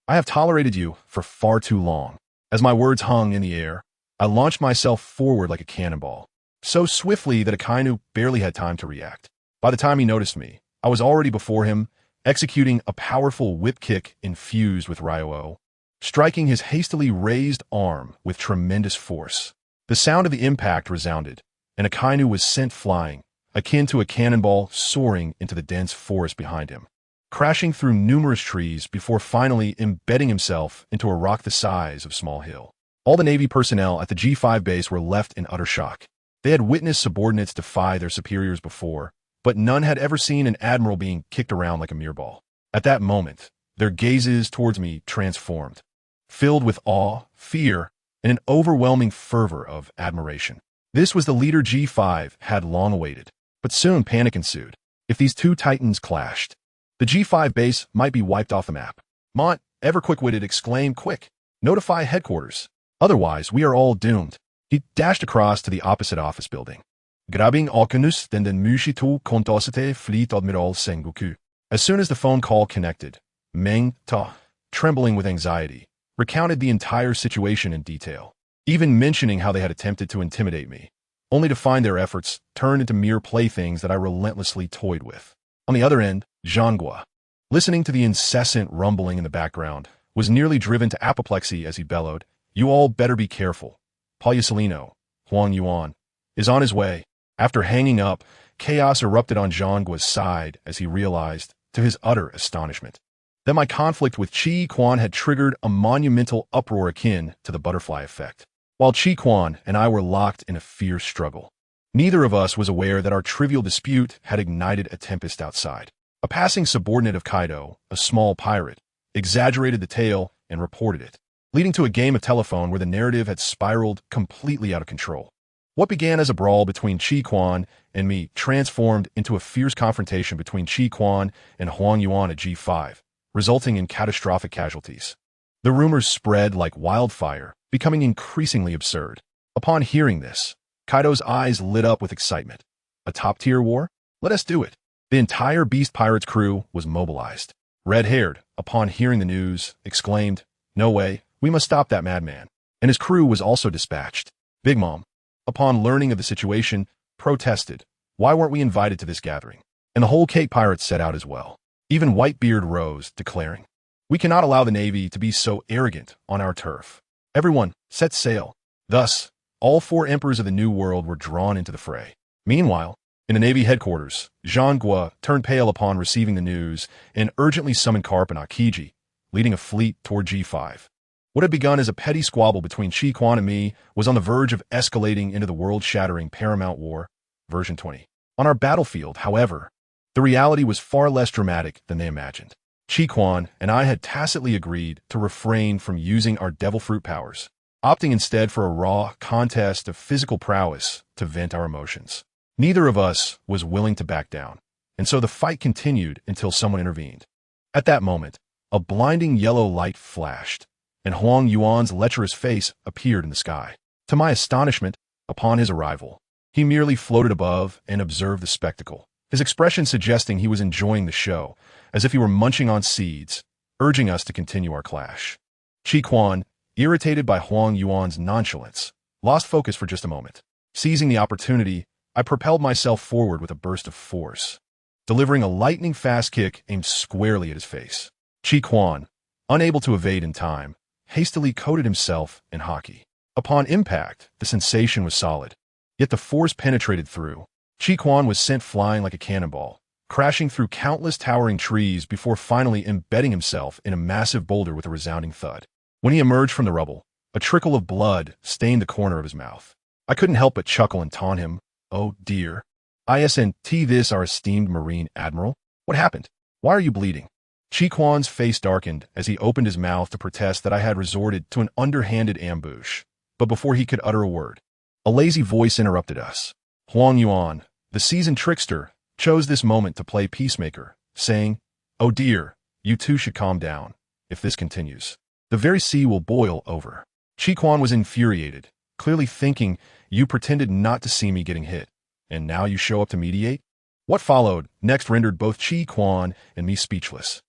I have tolerated you for far too long." As my words hung in the air, I launched myself forward like a cannonball, so swiftly that Akainu barely had time to react. By the time he noticed me, I was already before him, executing a powerful whip kick infused with Ryo-O, striking his hastily raised arm with tremendous force. The sound of the impact resounded, and Akainu was sent flying, akin to a cannonball soaring into the dense forest behind him, crashing through numerous trees before finally embedding himself into a rock the size of Small Hill. All the Navy personnel at the G5 base were left in utter shock. They had witnessed subordinates defy their superiors before, but none had ever seen an admiral being kicked around like a mere ball. At that moment, their gazes towards me transformed, filled with awe, fear, and an overwhelming fervor of admiration. This was the leader G5 had long awaited. But soon panic ensued. If these two titans clashed, the G5 base might be wiped off the map. Mont, ever quick-witted, exclaimed, "Quick, notify headquarters. Otherwise, we are all doomed." He dashed across to the opposite office building. "Grabbing Alkanus den Mushitu Kontosite Fleet Admiral Sengoku." As soon as the phone call connected, Meng Ta, trembling with anxiety, recounted the entire situation in detail, even mentioning how they had attempted to intimidate me, only to find their efforts turned into mere playthings that I relentlessly toyed with. On the other end, Zhangguo, listening to the incessant rumbling in the background, was nearly driven to apoplexy as he bellowed, "You all better be careful. Paulusolino, Huang Yuan, is on his way." After hanging up, chaos erupted on Zhangguo's side as he realized, to his utter astonishment, that my conflict with Chi Quan had triggered a monumental uproar akin to the butterfly effect. While Chi Quan and I were locked in a fierce struggle, neither of us was aware that our trivial dispute had ignited a tempest outside. A passing subordinate of Kaido, a small pirate, exaggerated the tale and reported it, leading to a game of telephone where the narrative had spiraled completely out of control. What began as a brawl between Chi Quan and me transformed into a fierce confrontation between Chi Quan and Huang Yuan at G5, resulting in catastrophic casualties. The rumors spread like wildfire, becoming increasingly absurd. Upon hearing this, Kaido's eyes lit up with excitement. A top-tier war? Let us do it. The entire Beast Pirates crew was mobilized. Red-haired, upon hearing the news, exclaimed, "No way, we must stop that madman." And his crew was also dispatched. Big Mom, upon learning of the situation, protested, "Why weren't we invited to this gathering?" And the whole Cape Pirates set out as well. Even Whitebeard rose, declaring, "We cannot allow the Navy to be so arrogant on our turf." Everyone set sail. Thus, all 4 emperors of the New World were drawn into the fray. Meanwhile, in the Navy headquarters, Jean Gua turned pale upon receiving the news and urgently summoned Karp and Akiji, leading a fleet toward G5. What had begun as a petty squabble between Chi Quan and me was on the verge of escalating into the world-shattering Paramount War, version 20. On our battlefield, however, the reality was far less dramatic than they imagined. Chi Quan and I had tacitly agreed to refrain from using our devil fruit powers, opting instead for a raw contest of physical prowess to vent our emotions. Neither of us was willing to back down, and so the fight continued until someone intervened. At that moment, a blinding yellow light flashed, and Huang Yuan's lecherous face appeared in the sky. To my astonishment, upon his arrival, he merely floated above and observed the spectacle, his expression suggesting he was enjoying the show, as if he were munching on seeds, urging us to continue our clash. Chi Quan, irritated by Huang Yuan's nonchalance, lost focus for just a moment. Seizing the opportunity, I propelled myself forward with a burst of force, delivering a lightning-fast kick aimed squarely at his face. Chi Quan, unable to evade in time, hastily coated himself in hockey. Upon impact, the sensation was solid, yet the force penetrated through. Chi Quan was sent flying like a cannonball, crashing through countless towering trees before finally embedding himself in a massive boulder with a resounding thud. When he emerged from the rubble, a trickle of blood stained the corner of his mouth. I couldn't help but chuckle and taunt him. "Oh dear. Isn't this our esteemed Marine Admiral? What happened? Why are you bleeding?" Chi Quan's face darkened as he opened his mouth to protest that I had resorted to an underhanded ambush. But before he could utter a word, a lazy voice interrupted us. Huang Yuan, the seasoned trickster, chose this moment to play peacemaker, saying, "Oh dear, you two should calm down. If this continues, the very sea will boil over." Chi Quan was infuriated, clearly thinking, "You pretended not to see me getting hit, and now you show up to mediate?" What followed next rendered both Chi Quan and me speechless.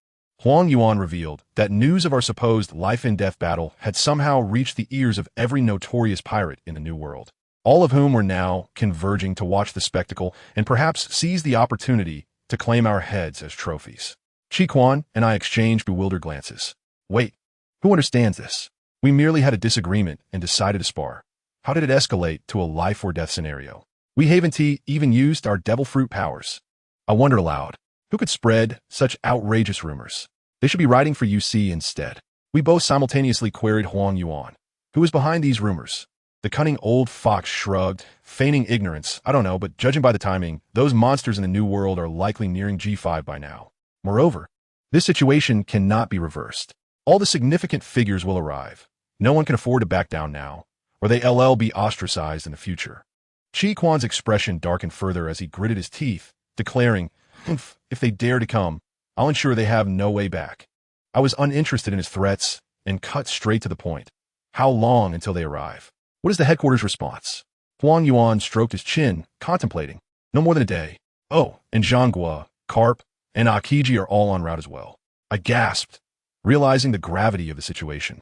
Huang Yuan revealed that news of our supposed life-and-death battle had somehow reached the ears of every notorious pirate in the New World, all of whom were now converging to watch the spectacle and perhaps seize the opportunity to claim our heads as trophies. Chi Quan and I exchanged bewildered glances. Wait, who understands this? We merely had a disagreement and decided to spar. How did it escalate to a life-or-death scenario? We haven't even used our devil fruit powers. I wondered aloud, who could spread such outrageous rumors? They should be writing for UC instead. We both simultaneously queried Huang Yuan. Who is behind these rumors? The cunning old fox shrugged, feigning ignorance. I don't know, but judging by the timing, those monsters in the New World are likely nearing G5 by now. Moreover, this situation cannot be reversed. All the significant figures will arrive. No one can afford to back down now, or they'll be ostracized in the future. Chi Quan's expression darkened further as he gritted his teeth, declaring, if they dare to come, I'll ensure they have no way back." I was uninterested in his threats and cut straight to the point. How long until they arrive? What is the headquarters response? Huang Yuan stroked his chin, contemplating. No more than a day. Oh, and Zhanghua, Karp, and Akiji are all en route as well. I gasped, realizing the gravity of the situation.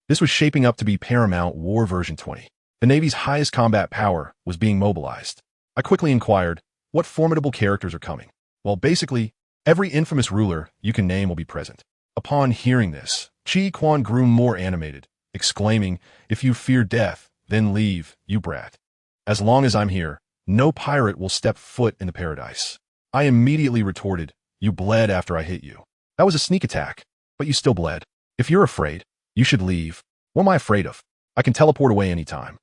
This was shaping up to be Paramount War version 20. The Navy's highest combat power was being mobilized. I quickly inquired, what formidable characters are coming? Well, basically, every infamous ruler you can name will be present. Upon hearing this, Chi Quan grew more animated, exclaiming, "If you fear death, then leave, you brat. As long as I'm here, no pirate will step foot in the paradise." I immediately retorted, "You bled after I hit you. That was a sneak attack, but you still bled. If you're afraid, you should leave." "What am I afraid of? I can teleport away anytime.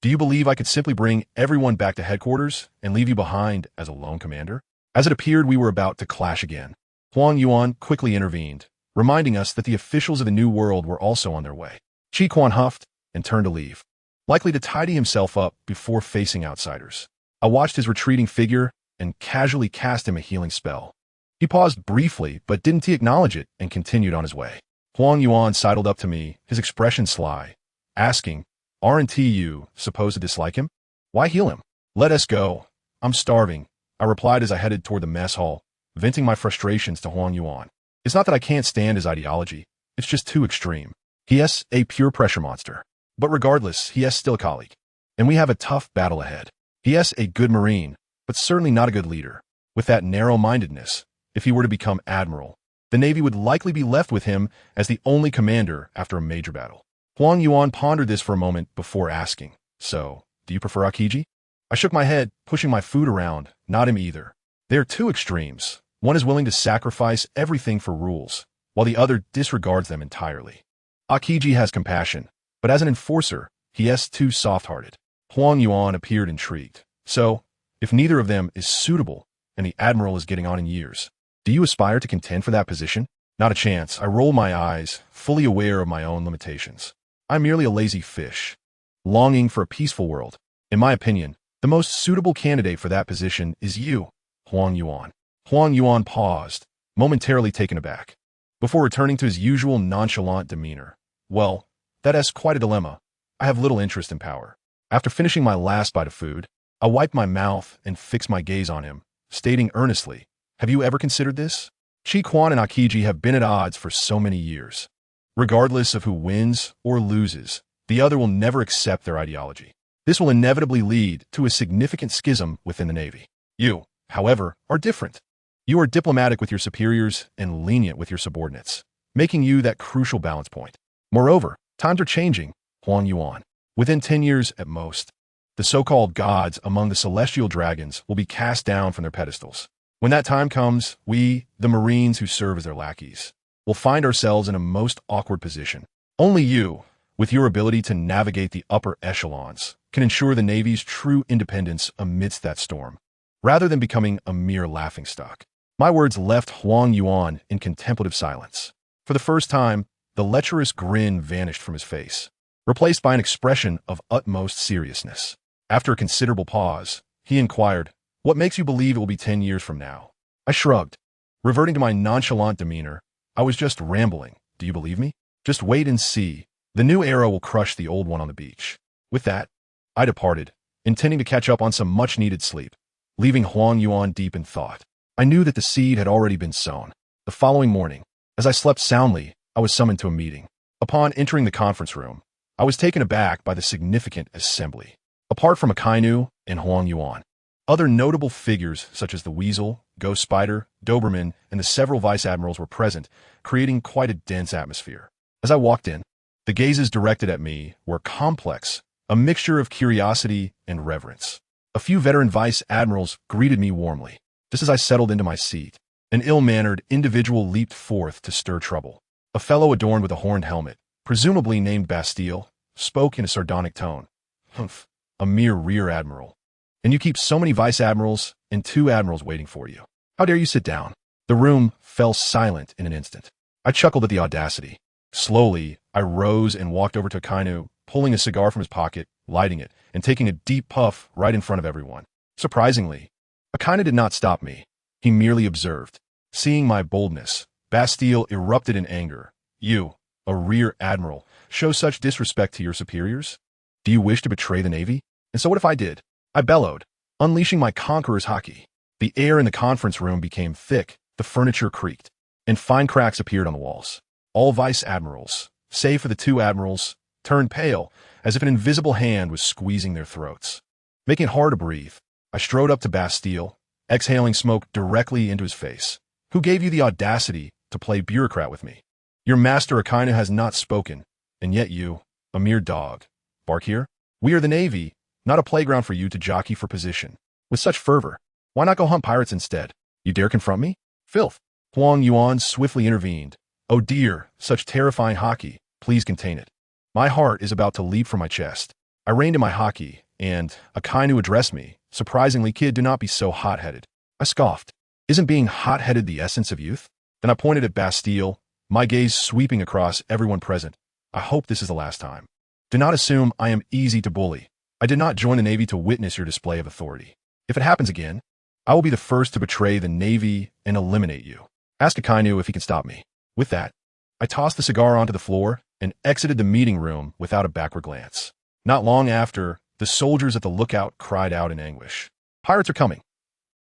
Do you believe I could simply bring everyone back to headquarters and leave you behind as a lone commander?" As it appeared we were about to clash again, Huang Yuan quickly intervened, reminding us that the officials of the New World were also on their way. Chi Quan huffed and turned to leave, likely to tidy himself up before facing outsiders. I watched his retreating figure and casually cast him a healing spell. He paused briefly, but didn't he acknowledge it and continued on his way. Huang Yuan sidled up to me, his expression sly, asking, "Aren't you supposed to dislike him? Why heal him? Let us go. I'm starving," I replied as I headed toward the mess hall, venting my frustrations to Huang Yuan. It's not that I can't stand his ideology, it's just too extreme. He is a pure pressure monster. But regardless, he is still a colleague, and we have a tough battle ahead. He is a good Marine, but certainly not a good leader. With that narrow-mindedness, if he were to become admiral, the Navy would likely be left with him as the only commander after a major battle. Huang Yuan pondered this for a moment before asking, "So, do you prefer Akiji?" I shook my head, pushing my food around. Not him either. They are two extremes. One is willing to sacrifice everything for rules, while the other disregards them entirely. Akiji has compassion, but as an enforcer, he is too soft-hearted. Huang Yuan appeared intrigued. "So, if neither of them is suitable, and the admiral is getting on in years, do you aspire to contend for that position?" Not a chance. I rolled my eyes, fully aware of my own limitations. I'm merely a lazy fish, longing for a peaceful world. In my opinion, the most suitable candidate for that position is you, Huang Yuan. Huang Yuan paused, momentarily taken aback, before returning to his usual nonchalant demeanor. "Well, that is quite a dilemma. I have little interest in power." After finishing my last bite of food, I wiped my mouth and fixed my gaze on him, stating earnestly, "Have you ever considered this? Chi Quan and Akiji have been at odds for so many years. Regardless of who wins or loses, the other will never accept their ideology. This will inevitably lead to a significant schism within the Navy. You, however, are different. You are diplomatic with your superiors and lenient with your subordinates, making you that crucial balance point. Moreover, times are changing, Huang Yuan. Within 10 years at most, the so-called gods among the celestial dragons will be cast down from their pedestals. When that time comes, we, the Marines who serve as their lackeys, will find ourselves in a most awkward position. Only you, with your ability to navigate the upper echelons, can ensure the Navy's true independence amidst that storm, rather than becoming a mere laughingstock." My words left Huang Yuan in contemplative silence. For the first time, the lecherous grin vanished from his face, replaced by an expression of utmost seriousness. After a considerable pause, he inquired, "What makes you believe it will be 10 years from now?" I shrugged. Reverting to my nonchalant demeanor, "I was just rambling. Do you believe me? Just wait and see. The new era will crush the old one on the beach." With that, I departed, intending to catch up on some much-needed sleep, leaving Huang Yuan deep in thought. I knew that the seed had already been sown. The following morning, as I slept soundly, I was summoned to a meeting. Upon entering the conference room, I was taken aback by the significant assembly. Apart from Akainu and Huang Yuan, other notable figures such as the Weasel, Ghost Spider, Doberman, and the several vice-admirals were present, creating quite a dense atmosphere. As I walked in, the gazes directed at me were complex, a mixture of curiosity and reverence. A few veteran vice-admirals greeted me warmly. Just as I settled into my seat, an ill-mannered individual leaped forth to stir trouble. A fellow adorned with a horned helmet, presumably named Bastille, spoke in a sardonic tone. "Humph, a mere rear admiral. And you keep so many vice-admirals and 2 admirals waiting for you. How dare you sit down?" The room fell silent in an instant. I chuckled at the audacity. Slowly, I rose and walked over to Akainu, pulling a cigar from his pocket, lighting it, and taking a deep puff right in front of everyone. Surprisingly, Akainu did not stop me. He merely observed. Seeing my boldness, Bastille erupted in anger. "You, a rear admiral, show such disrespect to your superiors? Do you wish to betray the Navy? And so what if I did?" I bellowed, unleashing my conqueror's haki. The air in the conference room became thick, the furniture creaked, and fine cracks appeared on the walls. All vice-admirals, save for the 2 admirals, turned pale, as if an invisible hand was squeezing their throats. Making it hard to breathe, I strode up to Bastille, exhaling smoke directly into his face. "Who gave you the audacity to play bureaucrat with me? Your master Akainu has not spoken, and yet you, a mere dog, bark here? We are the Navy, not a playground for you to jockey for position. With such fervor, why not go hunt pirates instead? You dare confront me? Filth." Huang Yuan swiftly intervened. "Oh dear, such terrifying haki, please contain it. My heart is about to leap from my chest." I reined in my haki, and Akainu addressed me. "Surprisingly, kid, do not be so hot-headed." I scoffed. "Isn't being hot-headed the essence of youth?" Then I pointed at Bastille, my gaze sweeping across everyone present. "I hope this is the last time. Do not assume I am easy to bully. I did not join the Navy to witness your display of authority. If it happens again, I will be the first to betray the Navy and eliminate you. Ask Akainu if he can stop me." With that, I tossed the cigar onto the floor and exited the meeting room without a backward glance. Not long after, the soldiers at the lookout cried out in anguish. "Pirates are coming!"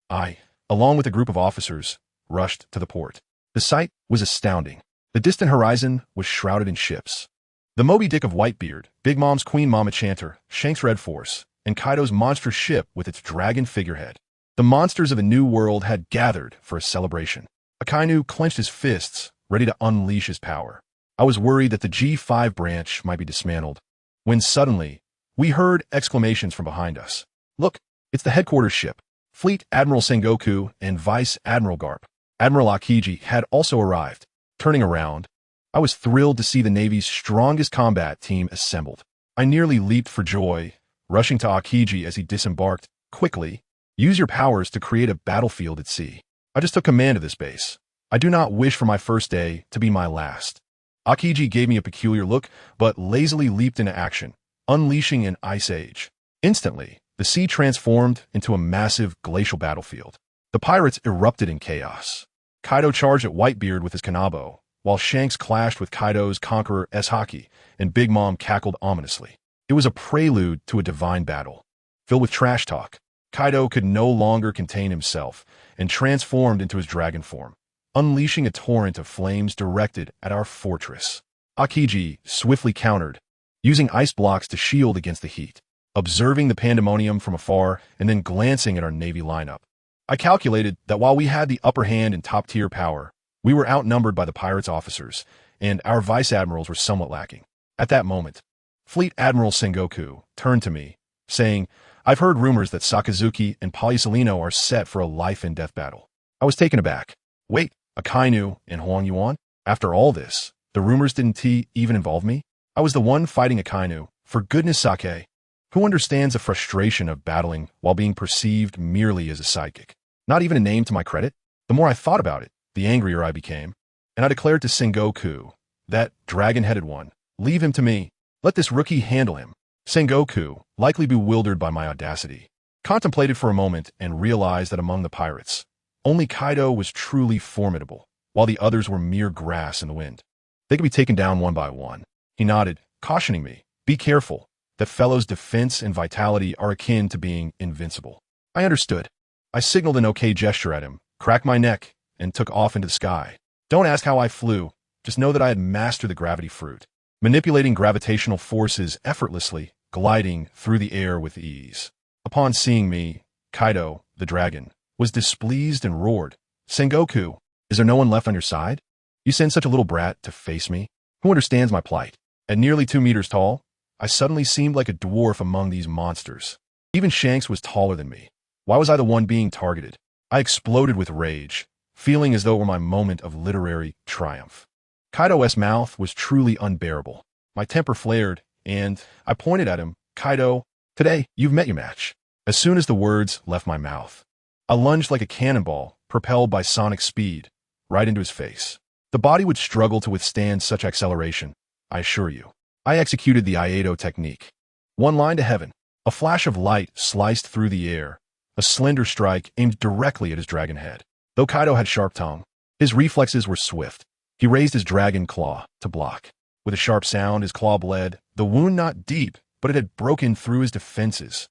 I, along with a group of officers, rushed to the port. The sight was astounding. The distant horizon was shrouded in ships. The Moby Dick of Whitebeard, Big Mom's Queen Mama Chanter, Shanks' Red Force, and Kaido's monster ship with its dragon figurehead. The monsters of a new world had gathered for a celebration. Akainu clenched his fists, ready to unleash his power. I was worried that the G5 branch might be dismantled, when suddenly, we heard exclamations from behind us. Look, it's the headquarters ship. Fleet Admiral Sengoku and Vice Admiral Garp. Admiral Akiji had also arrived. Turning around, I was thrilled to see the Navy's strongest combat team assembled. I nearly leaped for joy, rushing to Akiji as he disembarked. Quickly, use your powers to create a battlefield at sea. I just took command of this base. I do not wish for my first day to be my last. Akiji gave me a peculiar look, but lazily leaped into action, unleashing an ice age. Instantly, the sea transformed into a massive glacial battlefield. The pirates erupted in chaos. Kaido charged at Whitebeard with his kanabo, while Shanks clashed with Kaido's Conqueror S-Haki, and Big Mom cackled ominously. It was a prelude to a divine battle. Filled with trash talk, Kaido could no longer contain himself and transformed into his dragon form, unleashing a torrent of flames directed at our fortress. Akiji swiftly countered, using ice blocks to shield against the heat, observing the pandemonium from afar and then glancing at our Navy lineup. I calculated that while we had the upper hand in top-tier power, we were outnumbered by the pirates' officers, and our vice admirals were somewhat lacking. At that moment, Fleet Admiral Sengoku turned to me, saying, "I've heard rumors that Sakazuki and Policelino are set for a life-and-death battle." I was taken aback. Wait, Akainu and Huang Yuan? After all this, the rumors didn't even involve me? I was the one fighting Akainu. For goodness sake, who understands the frustration of battling while being perceived merely as a sidekick? Not even a name to my credit? The more I thought about it, the angrier I became, and I declared to Sengoku, that dragon-headed one, "Leave him to me. Let this rookie handle him." Sengoku, likely bewildered by my audacity, contemplated for a moment and realized that among the pirates, only Kaido was truly formidable, while the others were mere grass in the wind. They could be taken down one by one. He nodded, cautioning me, "Be careful. That fellow's defense and vitality are akin to being invincible." I understood. I signaled an okay gesture at him, cracked my neck, and took off into the sky. Don't ask how I flew, just know that I had mastered the gravity fruit, manipulating gravitational forces effortlessly, gliding through the air with ease. Upon seeing me, Kaido, the dragon, was displeased and roared, "Sengoku, is there no one left on your side? You send such a little brat to face me? Who understands my plight?" At nearly 2 meters tall, I suddenly seemed like a dwarf among these monsters. Even Shanks was taller than me. Why was I the one being targeted? I exploded with rage, feeling as though it were my moment of literary triumph. Kaido's mouth was truly unbearable. My temper flared, and I pointed at him, "Kaido, today you've met your match." As soon as the words left my mouth, I lunged like a cannonball, propelled by sonic speed, right into his face. The body would struggle to withstand such acceleration, I assure you. I executed the Iaedo technique. One line to heaven. A flash of light sliced through the air, a slender strike aimed directly at his dragon head. Though Kaido had sharp tongue, his reflexes were swift. He raised his dragon claw to block. With a sharp sound, his claw bled, the wound not deep, but it had broken through his defenses.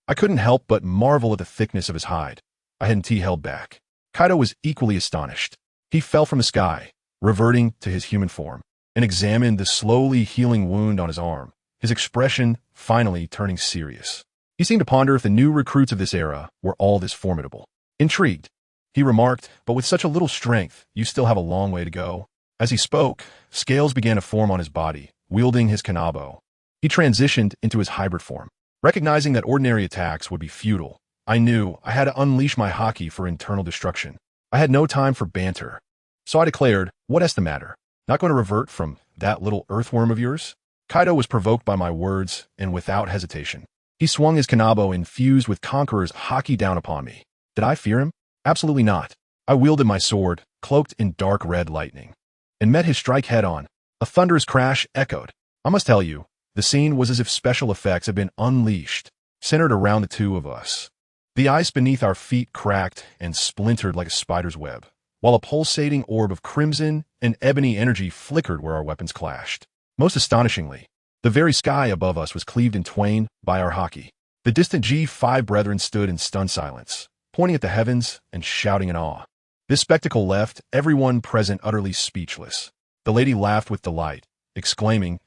I couldn't help but marvel at the thickness of his hide. I hadn't held back. Kaido was equally astonished. He fell from the sky, reverting to his human form, and examined the slowly healing wound on his arm, his expression finally turning serious. He seemed to ponder if the new recruits of this era were all this formidable. Intrigued, he remarked, "But with such a little strength, you still have a long way to go." As he spoke, scales began to form on his body, wielding his kanabo. He transitioned into his hybrid form. Recognizing that ordinary attacks would be futile, I knew I had to unleash my haki for internal destruction. I had no time for banter. So I declared, "What's the matter? Not going to revert from that little earthworm of yours?" Kaido was provoked by my words, and without hesitation, he swung his kanabo infused with Conqueror's haki down upon me. Did I fear him? Absolutely not. I wielded my sword, cloaked in dark red lightning, and met his strike head-on. A thunderous crash echoed. I must tell you, the scene was as if special effects had been unleashed, centered around the two of us. The ice beneath our feet cracked and splintered like a spider's web, while a pulsating orb of crimson and ebony energy flickered where our weapons clashed. Most astonishingly, the very sky above us was cleaved in twain by our haki. The distant G5 brethren stood in stunned silence, pointing at the heavens and shouting in awe. This spectacle left everyone present utterly speechless. The lady laughed with delight, exclaiming,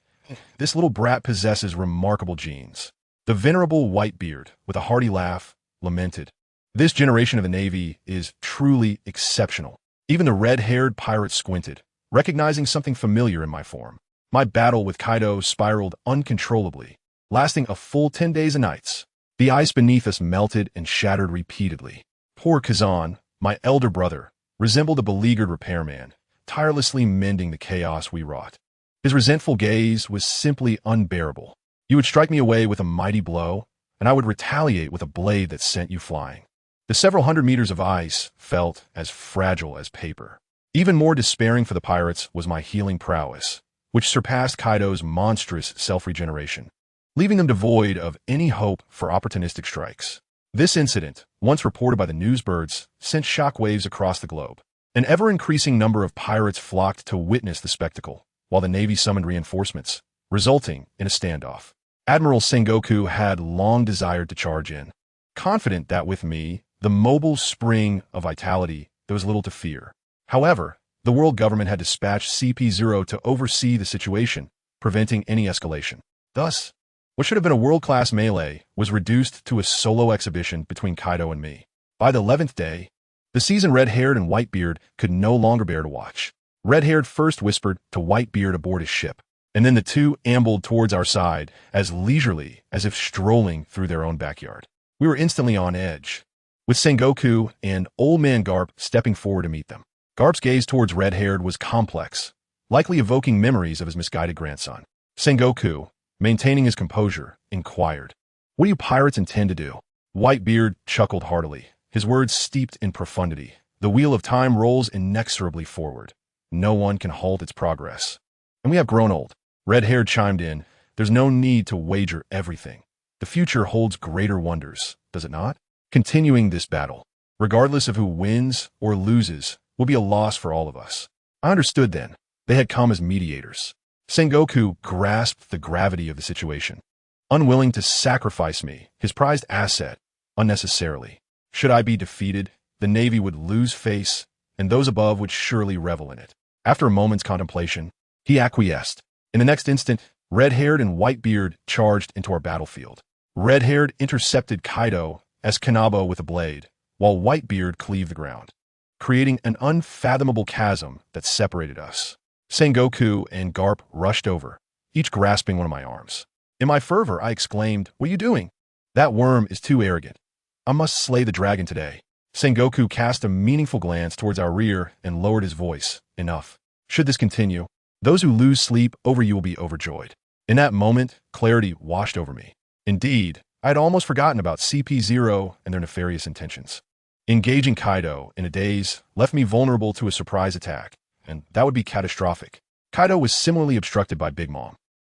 "This little brat possesses remarkable genes." The venerable Whitebeard, with a hearty laugh, lamented, "This generation of the Navy is truly exceptional." Even the red-haired pirate squinted, recognizing something familiar in my form. My battle with Kaido spiraled uncontrollably, lasting a full 10 days and nights. The ice beneath us melted and shattered repeatedly. Poor Kazan, my elder brother, resembled a beleaguered repairman, tirelessly mending the chaos we wrought. His resentful gaze was simply unbearable. You would strike me away with a mighty blow, and I would retaliate with a blade that sent you flying. The several hundred meters of ice felt as fragile as paper. Even more despairing for the pirates was my healing prowess, which surpassed Kaido's monstrous self-regeneration, leaving them devoid of any hope for opportunistic strikes. This incident, once reported by the newsbirds, sent shockwaves across the globe. An ever-increasing number of pirates flocked to witness the spectacle, while the Navy summoned reinforcements, resulting in a standoff. Admiral Sengoku had long desired to charge in, confident that with me, the mobile spring of vitality, there was little to fear. However, the world government had dispatched CP0 to oversee the situation, preventing any escalation. Thus, what should have been a world-class melee was reduced to a solo exhibition between Kaido and me. By the 11th day, the seasoned red-haired and Whitebeard could no longer bear to watch. Red-haired first whispered to Whitebeard aboard his ship, and then the two ambled towards our side as leisurely as if strolling through their own backyard. We were instantly on edge, with Sengoku and Old Man Garp stepping forward to meet them. Garp's gaze towards red-haired was complex, likely evoking memories of his misguided grandson. Sengoku, maintaining his composure, inquired, "What do you pirates intend to do?" Whitebeard chuckled heartily, his words steeped in profundity. "The wheel of time rolls inexorably forward. No one can halt its progress. And we have grown old." Red-haired chimed in, "There's no need to wager everything. The future holds greater wonders, does it not? Continuing this battle, regardless of who wins or loses, will be a loss for all of us." I understood then. They had come as mediators. Sengoku grasped the gravity of the situation, unwilling to sacrifice me, his prized asset, unnecessarily. Should I be defeated, the Navy would lose face, and those above would surely revel in it. After a moment's contemplation, he acquiesced. In the next instant, red-haired and Whitebeard charged into our battlefield. Red-haired intercepted Kaido as Kanabo with a blade, while Whitebeard cleaved the ground, creating an unfathomable chasm that separated us. Sengoku and Garp rushed over, each grasping one of my arms. In my fervor, I exclaimed, "What are you doing? That worm is too arrogant. I must slay the dragon today." Sengoku cast a meaningful glance towards our rear and lowered his voice. "Enough. Should this continue, those who lose sleep over you will be overjoyed." In that moment, clarity washed over me. Indeed, I had almost forgotten about CP0 and their nefarious intentions. Engaging Kaido in a daze left me vulnerable to a surprise attack, and that would be catastrophic. Kaido was similarly obstructed by Big Mom.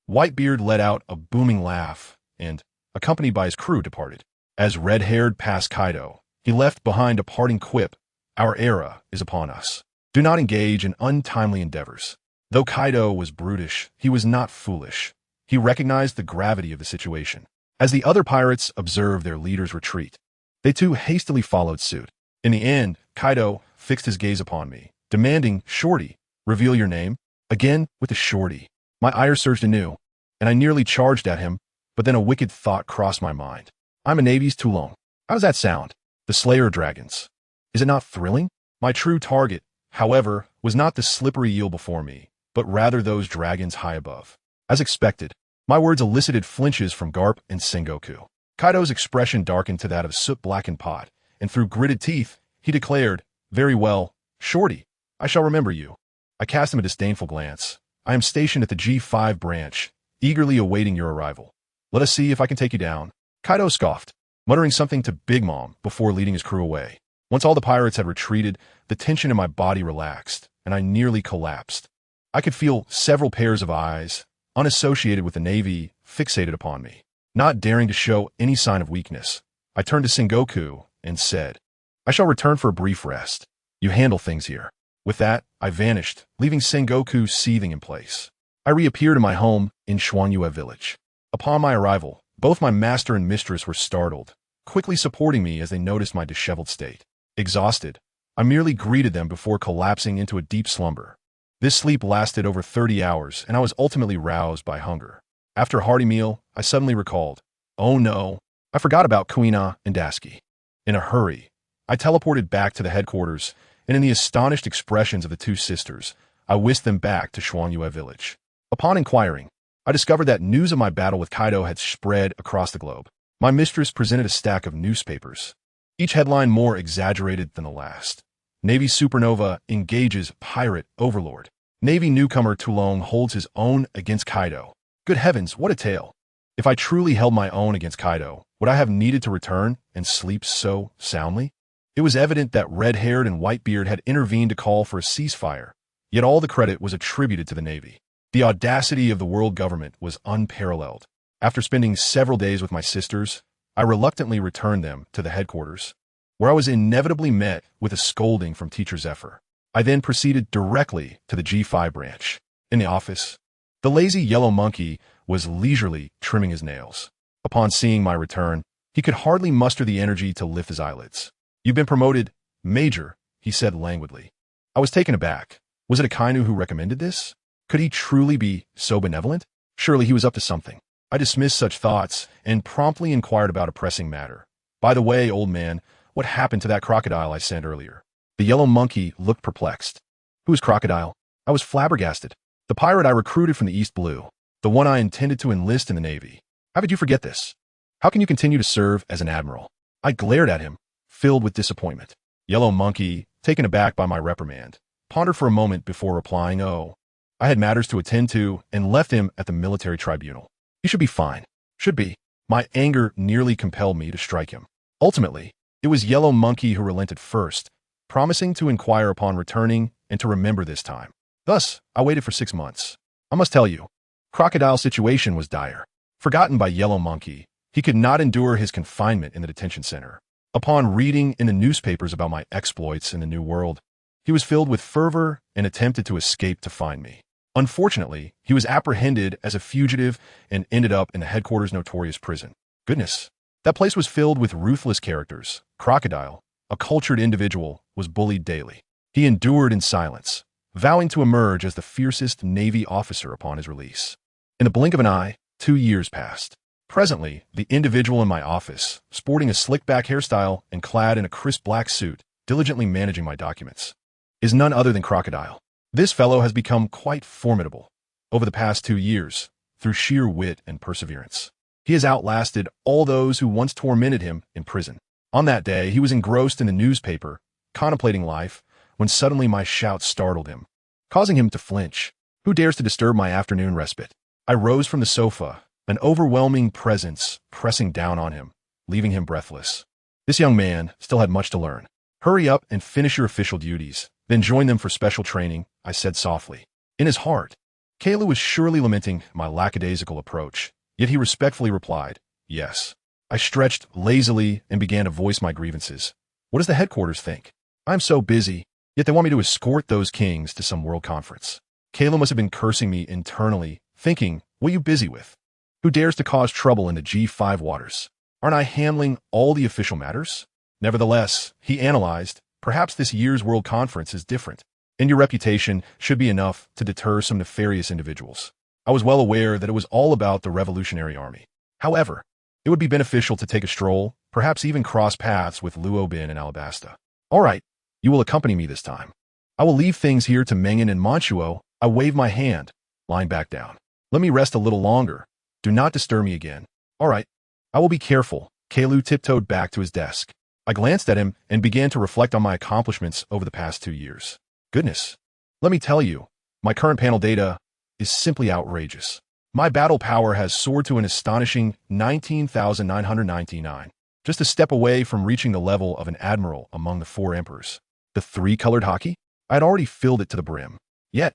Whitebeard let out a booming laugh and, accompanied by his crew, departed. As red-haired passed Kaido, he left behind a parting quip, "Our era is upon us. Do not engage in untimely endeavors." Though Kaido was brutish, he was not foolish. He recognized the gravity of the situation. As the other pirates observed their leader's retreat, they too hastily followed suit. In the end, Kaido fixed his gaze upon me, demanding, "Shorty, reveal your name." Again, with the shorty. My ire surged anew, and I nearly charged at him, but then a wicked thought crossed my mind. I'm a Navy's Toulon. How does that sound? The Slayer of Dragons. Is it not thrilling? My true target, however, was not the slippery eel before me, but rather those dragons high above. As expected, my words elicited flinches from Garp and Sengoku. Kaido's expression darkened to that of soot-blackened pot, and through gritted teeth, he declared, "Very well, Shorty, I shall remember you." I cast him a disdainful glance. "I am stationed at the G5 branch, eagerly awaiting your arrival. Let us see if I can take you down." Kaido scoffed, muttering something to Big Mom before leading his crew away. Once all the pirates had retreated, the tension in my body relaxed, and I nearly collapsed. I could feel several pairs of eyes, unassociated with the Navy, fixated upon me. Not daring to show any sign of weakness, I turned to Sengoku and said, "I shall return for a brief rest. You handle things here." With that, I vanished, leaving Sengoku seething in place. I reappeared in my home in Xuanyue village. Upon my arrival, both my master and mistress were startled, quickly supporting me as they noticed my disheveled state. Exhausted, I merely greeted them before collapsing into a deep slumber. This sleep lasted over 30 hours, and I was ultimately roused by hunger. After a hearty meal, I suddenly recalled, Oh no, I forgot about Kuina and Dasky. In a hurry, I teleported back to the headquarters, and in the astonished expressions of the two sisters, I whisked them back to Shuangyue village. Upon inquiring, I discovered that news of my battle with Kaido had spread across the globe. My mistress presented a stack of newspapers, each headline more exaggerated than the last. Navy supernova engages pirate overlord. Navy newcomer Tulong holds his own against Kaido. Good heavens, what a tale. If I truly held my own against Kaido, would I have needed to return and sleep so soundly? It was evident that red-haired and Whitebeard had intervened to call for a ceasefire, yet all the credit was attributed to the Navy. The audacity of the world government was unparalleled. After spending several days with my sisters, I reluctantly returned them to the headquarters, where I was inevitably met with a scolding from Teacher Zephyr. I then proceeded directly to the G5 branch. In the office, the lazy yellow monkey was leisurely trimming his nails. Upon seeing my return, he could hardly muster the energy to lift his eyelids. "You've been promoted, Major," he said languidly. I was taken aback. Was it Akainu who recommended this? Could he truly be so benevolent? Surely he was up to something. I dismissed such thoughts and promptly inquired about a pressing matter. "By the way, old man, what happened to that crocodile I sent earlier?" The yellow monkey looked perplexed. "Who is Crocodile?" I was flabbergasted. "The pirate I recruited from the East Blue. The one I intended to enlist in the Navy. How could you forget this? How can you continue to serve as an admiral?" I glared at him, filled with disappointment. Yellow monkey, taken aback by my reprimand, pondered for a moment before replying, "Oh, I had matters to attend to and left him at the military tribunal. He should be fine." Should be. My anger nearly compelled me to strike him. Ultimately, it was Yellow Monkey who relented first, promising to inquire upon returning and to remember this time. Thus, I waited for 6 months. I must tell you, Crocodile's situation was dire. Forgotten by Yellow Monkey, he could not endure his confinement in the detention center. Upon reading in the newspapers about my exploits in the New World, he was filled with fervor and attempted to escape to find me. Unfortunately, he was apprehended as a fugitive and ended up in the headquarters' notorious prison. Goodness, that place was filled with ruthless characters. Crocodile, a cultured individual, was bullied daily. He endured in silence, vowing to emerge as the fiercest Navy officer upon his release. In the blink of an eye, 2 years passed. Presently, the individual in my office, sporting a slick-back hairstyle and clad in a crisp black suit, diligently managing my documents, is none other than Crocodile. This fellow has become quite formidable over the past 2 years through sheer wit and perseverance. He has outlasted all those who once tormented him in prison. On that day, he was engrossed in the newspaper, contemplating life, when suddenly my shout startled him, causing him to flinch. "Who dares to disturb my afternoon respite?" I rose from the sofa, an overwhelming presence pressing down on him, leaving him breathless. This young man still had much to learn. "Hurry up and finish your official duties, then join them for special training," I said softly. In his heart, Kayla was surely lamenting my lackadaisical approach, yet he respectfully replied, "Yes." I stretched lazily and began to voice my grievances. "What does the headquarters think? I'm so busy, yet they want me to escort those kings to some world conference." Kayla must have been cursing me internally, thinking, "What are you busy with? Who dares to cause trouble in the G5 waters? Aren't I handling all the official matters?" Nevertheless, he analyzed, "Perhaps this year's world conference is different, and your reputation should be enough to deter some nefarious individuals." I was well aware that it was all about the Revolutionary Army. However, it would be beneficial to take a stroll, perhaps even cross paths with Luo Bin and Alabasta. "All right, you will accompany me this time. I will leave things here to Mengen and Manchuo." I waved my hand, lying back down. "Let me rest a little longer. Do not disturb me again." "All right, I will be careful." Kalu tiptoed back to his desk. I glanced at him and began to reflect on my accomplishments over the past 2 years. Goodness, let me tell you, my current panel data is simply outrageous. My battle power has soared to an astonishing 19,999, just a step away from reaching the level of an admiral among the 4 emperors. The 3-colored hockey? I had already filled it to the brim. Yet,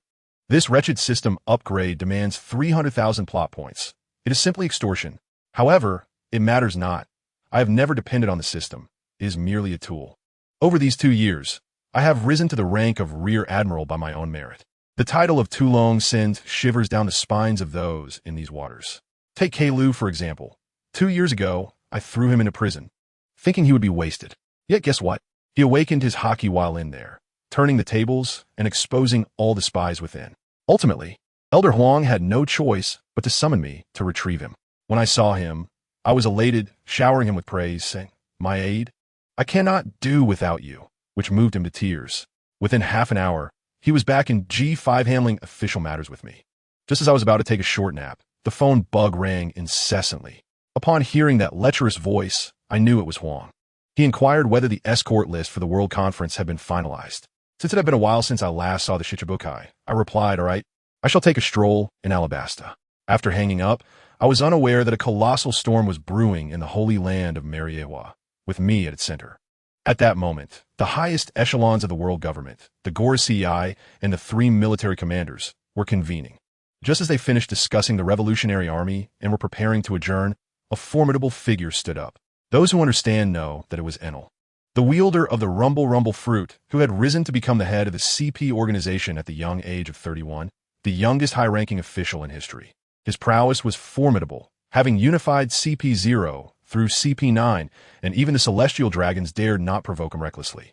this wretched system upgrade demands 300,000 plot points. It is simply extortion. However, it matters not. I have never depended on the system. It is merely a tool. Over these 2 years, I have risen to the rank of Rear Admiral by my own merit. The title of Tulong sends shivers down the spines of those in these waters. Take Keilu, for example. 2 years ago, I threw him into prison, thinking he would be wasted. Yet guess what? He awakened his hockey while in there, turning the tables and exposing all the spies within. Ultimately, Elder Huang had no choice but to summon me to retrieve him. When I saw him, I was elated, showering him with praise, saying, "My aide? I cannot do without you," which moved him to tears. Within half an hour, he was back in G5 handling official matters with me. Just as I was about to take a short nap, the phone bug rang incessantly. Upon hearing that lecherous voice, I knew it was Huang. He inquired whether the escort list for the World Conference had been finalized. Since it had been a while since I last saw the Shichibukai, I replied, "All right, I shall take a stroll in Alabasta." After hanging up, I was unaware that a colossal storm was brewing in the holy land of Meteor, with me at its center. At that moment, the highest echelons of the world government, the Gorosei, and the 3 military commanders were convening. Just as they finished discussing the Revolutionary Army and were preparing to adjourn, a formidable figure stood up. Those who understand know that it was Enel, the wielder of the Rumble fruit, who had risen to become the head of the CP organization at the young age of 31, the youngest high-ranking official in history. His prowess was formidable, having unified CP0 through CP9, and even the celestial dragons dared not provoke him recklessly.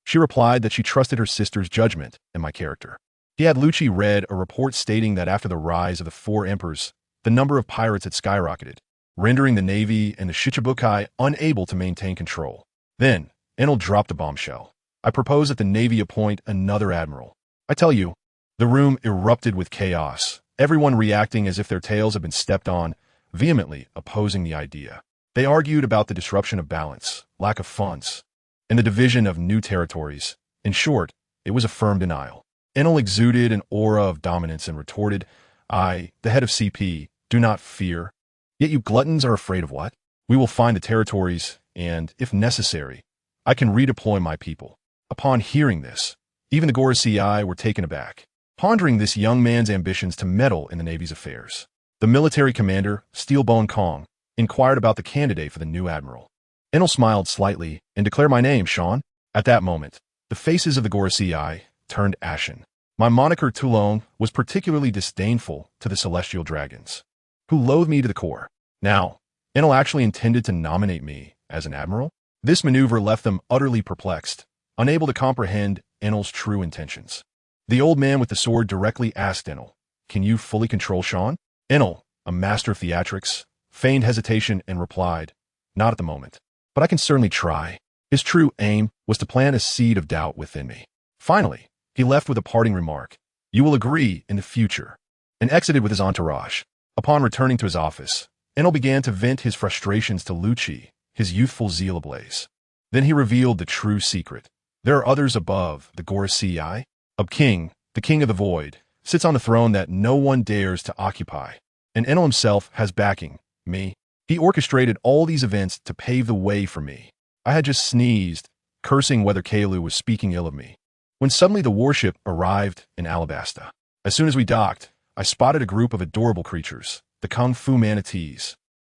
She replied that she trusted her sister's judgment and my character. He had Lucci read a report stating that after the rise of the 4 emperors, the number of pirates had skyrocketed, rendering the Navy and the Shichibukai unable to maintain control. Then, Enel dropped a bombshell. "I propose that the Navy appoint another admiral." I tell you, the room erupted with chaos, everyone reacting as if their tails had been stepped on, vehemently opposing the idea. They argued about the disruption of balance, lack of funds, and the division of new territories. In short, it was a firm denial. Enel exuded an aura of dominance and retorted, "I, the head of CP, do not fear. Yet you gluttons are afraid of what? We will find the territories, and, if necessary, I can redeploy my people." Upon hearing this, even the Gorosei were taken aback, pondering this young man's ambitions to meddle in the Navy's affairs. The military commander, Steelbone Kong, inquired about the candidate for the new admiral. Enel smiled slightly and declared my name, Sean. At that moment, the faces of the Gorosei turned ashen. My moniker Toulon was particularly disdainful to the celestial dragons, who loathed me to the core. Now, Enel actually intended to nominate me as an admiral? This maneuver left them utterly perplexed, unable to comprehend Enel's true intentions. The old man with the sword directly asked Enel, "Can you fully control Sean?" Enel, a master of theatrics, feigned hesitation and replied, "Not at the moment, but I can certainly try." His true aim was to plant a seed of doubt within me. Finally, he left with a parting remark, "You will agree in the future," and exited with his entourage. Upon returning to his office, Enel began to vent his frustrations to Lucci, his youthful zeal ablaze. Then he revealed the true secret. There are others above the Gorosei. A king, the king of the void, sits on a throne that no one dares to occupy. And Enel himself has backing, me. He orchestrated all these events to pave the way for me. I had just sneezed, cursing whether Kaelu was speaking ill of me, when suddenly the warship arrived in Alabasta. As soon as we docked, I spotted a group of adorable creatures, the Kung Fu manatees.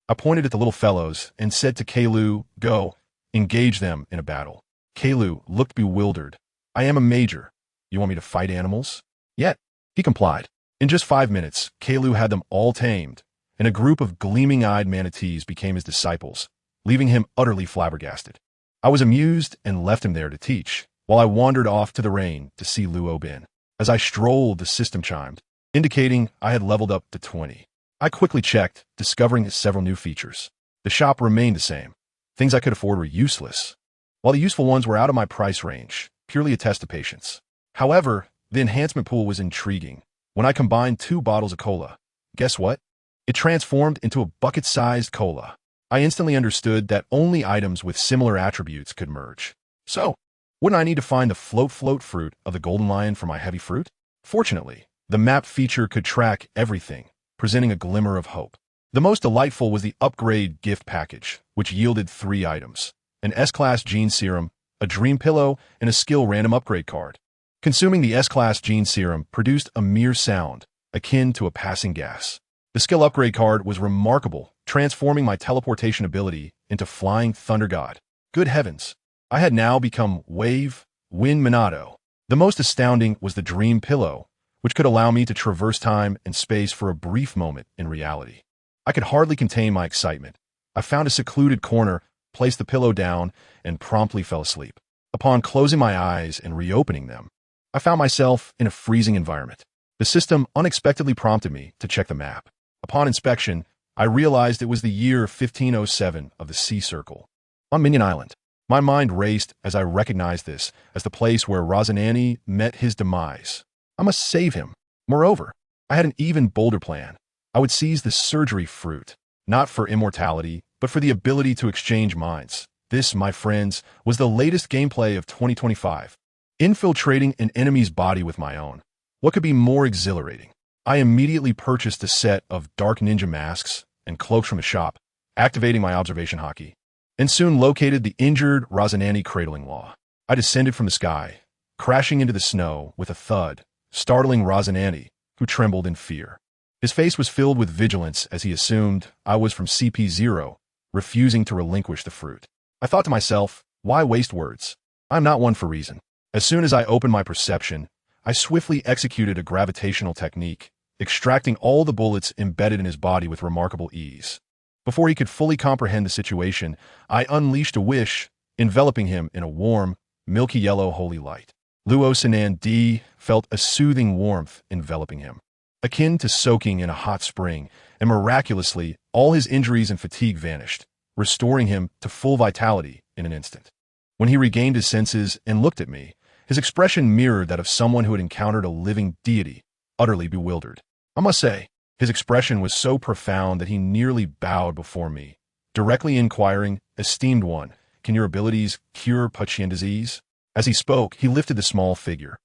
I pointed at the little fellows and said to Kaelu, "Go, engage them in a battle." Kaelu looked bewildered. "I am a major. You want me to fight animals?" "Yet." He complied. In just 5 minutes, Kaelu had them all tamed, and a group of gleaming-eyed manatees became his disciples, leaving him utterly flabbergasted. I was amused and left him there to teach, while I wandered off to the rain to see Luo Bin. As I strolled, the system chimed, indicating I had leveled up to 20. I quickly checked, discovering several new features. The shop remained the same. Things I could afford were useless, while the useful ones were out of my price range, purely a test of patience. However, the enhancement pool was intriguing. When I combined 2 bottles of cola, guess what? It transformed into a bucket-sized cola. I instantly understood that only items with similar attributes could merge. So, wouldn't I need to find the float fruit of the golden lion for my heavy fruit? Fortunately, the map feature could track everything, presenting a glimmer of hope. The most delightful was the upgrade gift package, which yielded 3 items: an S-Class Gene Serum, a Dream Pillow, and a skill random upgrade card. Consuming the S-Class Gene Serum produced a mere sound, akin to a passing gas. The skill upgrade card was remarkable, transforming my teleportation ability into Flying Thunder God. Good heavens! I had now become Wind Minato. The most astounding was the Dream Pillow, which could allow me to traverse time and space for a brief moment in reality. I could hardly contain my excitement. I found a secluded corner, placed the pillow down, and promptly fell asleep. Upon closing my eyes and reopening them, I found myself in a freezing environment. The system unexpectedly prompted me to check the map. Upon inspection, I realized it was the year 1507 of the Sea Circle. On Minion Island, my mind raced as I recognized this as the place where Rosanani met his demise. I must save him. Moreover, I had an even bolder plan. I would seize the surgery fruit, not for immortality, but for the ability to exchange minds. This, my friends, was the latest gameplay of 2025. Infiltrating an enemy's body with my own. What could be more exhilarating? I immediately purchased a set of dark ninja masks and cloaks from a shop, activating my observation hockey, and soon located the injured Rosanani cradling law. I descended from the sky, crashing into the snow with a thud, startling Rosanani, who trembled in fear. His face was filled with vigilance as he assumed I was from CP0, refusing to relinquish the fruit. I thought to myself, why waste words? I'm not one for reason. As soon as I opened my perception, I swiftly executed a gravitational technique, extracting all the bullets embedded in his body with remarkable ease. Before he could fully comprehend the situation, I unleashed a wish, enveloping him in a warm, milky yellow holy light. Luo Sinan D felt a soothing warmth enveloping him, akin to soaking in a hot spring, and miraculously, all his injuries and fatigue vanished, restoring him to full vitality in an instant. When he regained his senses and looked at me, his expression mirrored that of someone who had encountered a living deity, utterly bewildered. I must say, his expression was so profound that he nearly bowed before me, directly inquiring, "Esteemed one, can your abilities cure Puchian disease?" As he spoke, he lifted the small figure,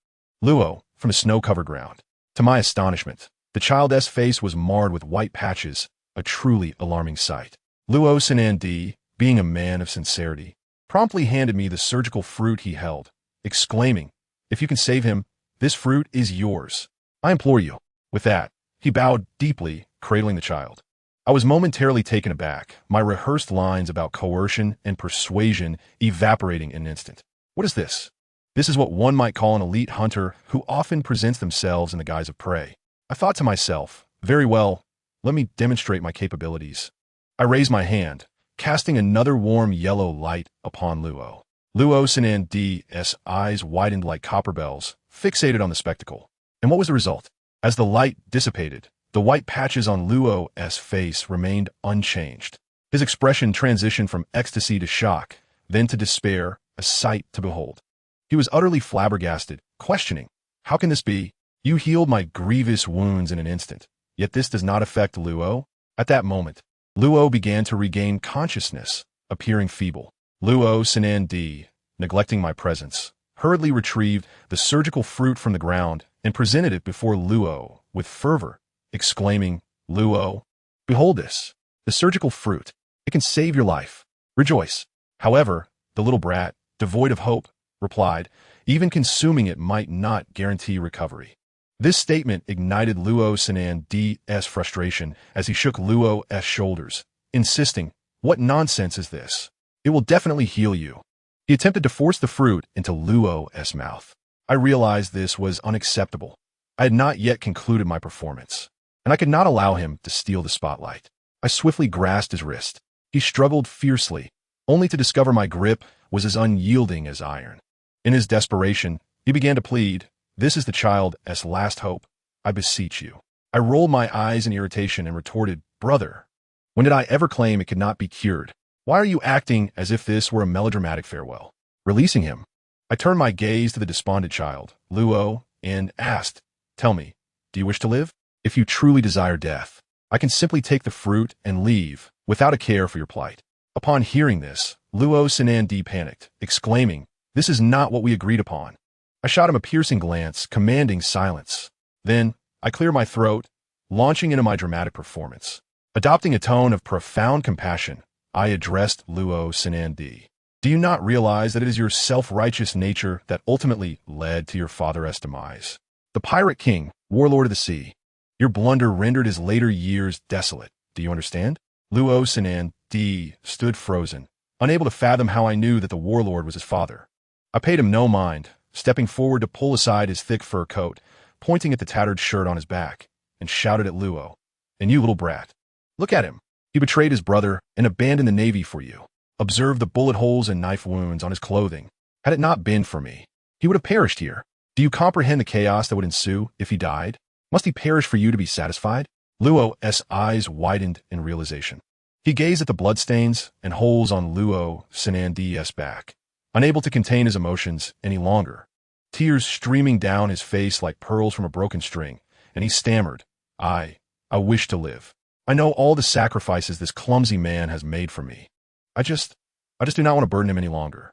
Luo, from the snow-covered ground. To my astonishment, the child's face was marred with white patches, a truly alarming sight. Luo Sinan D, being a man of sincerity, promptly handed me the surgical fruit he held, exclaiming, "If you can save him, this fruit is yours. I implore you." With that, he bowed deeply, cradling the child. I was momentarily taken aback, my rehearsed lines about coercion and persuasion evaporating in an instant. What is this? This is what one might call an elite hunter who often presents themselves in the guise of prey. I thought to myself, very well, let me demonstrate my capabilities. I raised my hand, casting another warm yellow light upon Luo. Luo Sinan D's eyes widened like copper bells, fixated on the spectacle. And what was the result? As the light dissipated, the white patches on Luo's face remained unchanged. His expression transitioned from ecstasy to shock, then to despair, a sight to behold. He was utterly flabbergasted, questioning, "How can this be? You healed my grievous wounds in an instant, yet this does not affect Luo?" At that moment, Luo began to regain consciousness, appearing feeble. Luo Sinan D, neglecting my presence, hurriedly retrieved the surgical fruit from the ground and presented it before Luo with fervor, exclaiming, "Luo, behold this, the surgical fruit. It can save your life. Rejoice." However, the little brat, devoid of hope, replied, "Even consuming it might not guarantee recovery." This statement ignited Luo Sinan D's frustration as he shook Luo's shoulders, insisting, "What nonsense is this? It will definitely heal you." He attempted to force the fruit into Luo's mouth. I realized this was unacceptable. I had not yet concluded my performance, and I could not allow him to steal the spotlight. I swiftly grasped his wrist. He struggled fiercely, only to discover my grip was as unyielding as iron. In his desperation, he began to plead, "This is the child's last hope. I beseech you." I rolled my eyes in irritation and retorted, "Brother, when did I ever claim it could not be cured? Why are you acting as if this were a melodramatic farewell?" Releasing him, I turned my gaze to the despondent child, Luo, and asked, "Tell me, do you wish to live? If you truly desire death, I can simply take the fruit and leave, without a care for your plight." Upon hearing this, Luo Sinan D panicked, exclaiming, "This is not what we agreed upon." I shot him a piercing glance, commanding silence. Then, I cleared my throat, launching into my dramatic performance. Adopting a tone of profound compassion, I addressed Luo Sinan D. "Do you not realize that it is your self-righteous nature that ultimately led to your father's demise? The pirate king, warlord of the sea. Your blunder rendered his later years desolate. Do you understand?" Luo Sinan D stood frozen, unable to fathom how I knew that the warlord was his father. I paid him no mind, stepping forward to pull aside his thick fur coat, pointing at the tattered shirt on his back, and shouted at Luo, "And you little brat, look at him. He betrayed his brother and abandoned the Navy for you. Observe the bullet holes and knife wounds on his clothing. Had it not been for me, he would have perished here. Do you comprehend the chaos that would ensue if he died? Must he perish for you to be satisfied?" Luo's eyes widened in realization. He gazed at the bloodstains and holes on Luo Sanandi's back, unable to contain his emotions any longer. Tears streaming down his face like pearls from a broken string, and he stammered, I wish to live. I know all the sacrifices this clumsy man has made for me. I just do not want to burden him any longer.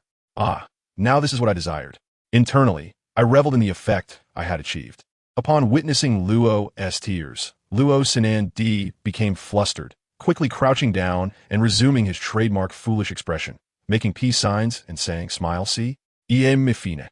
Now this is what I desired. Internally, I reveled in the effect I had achieved. Upon witnessing Luo's tears, Luo Sanandi became flustered, quickly crouching down and resuming his trademark foolish expression, making peace signs and saying, smile, see? Ie mi fine.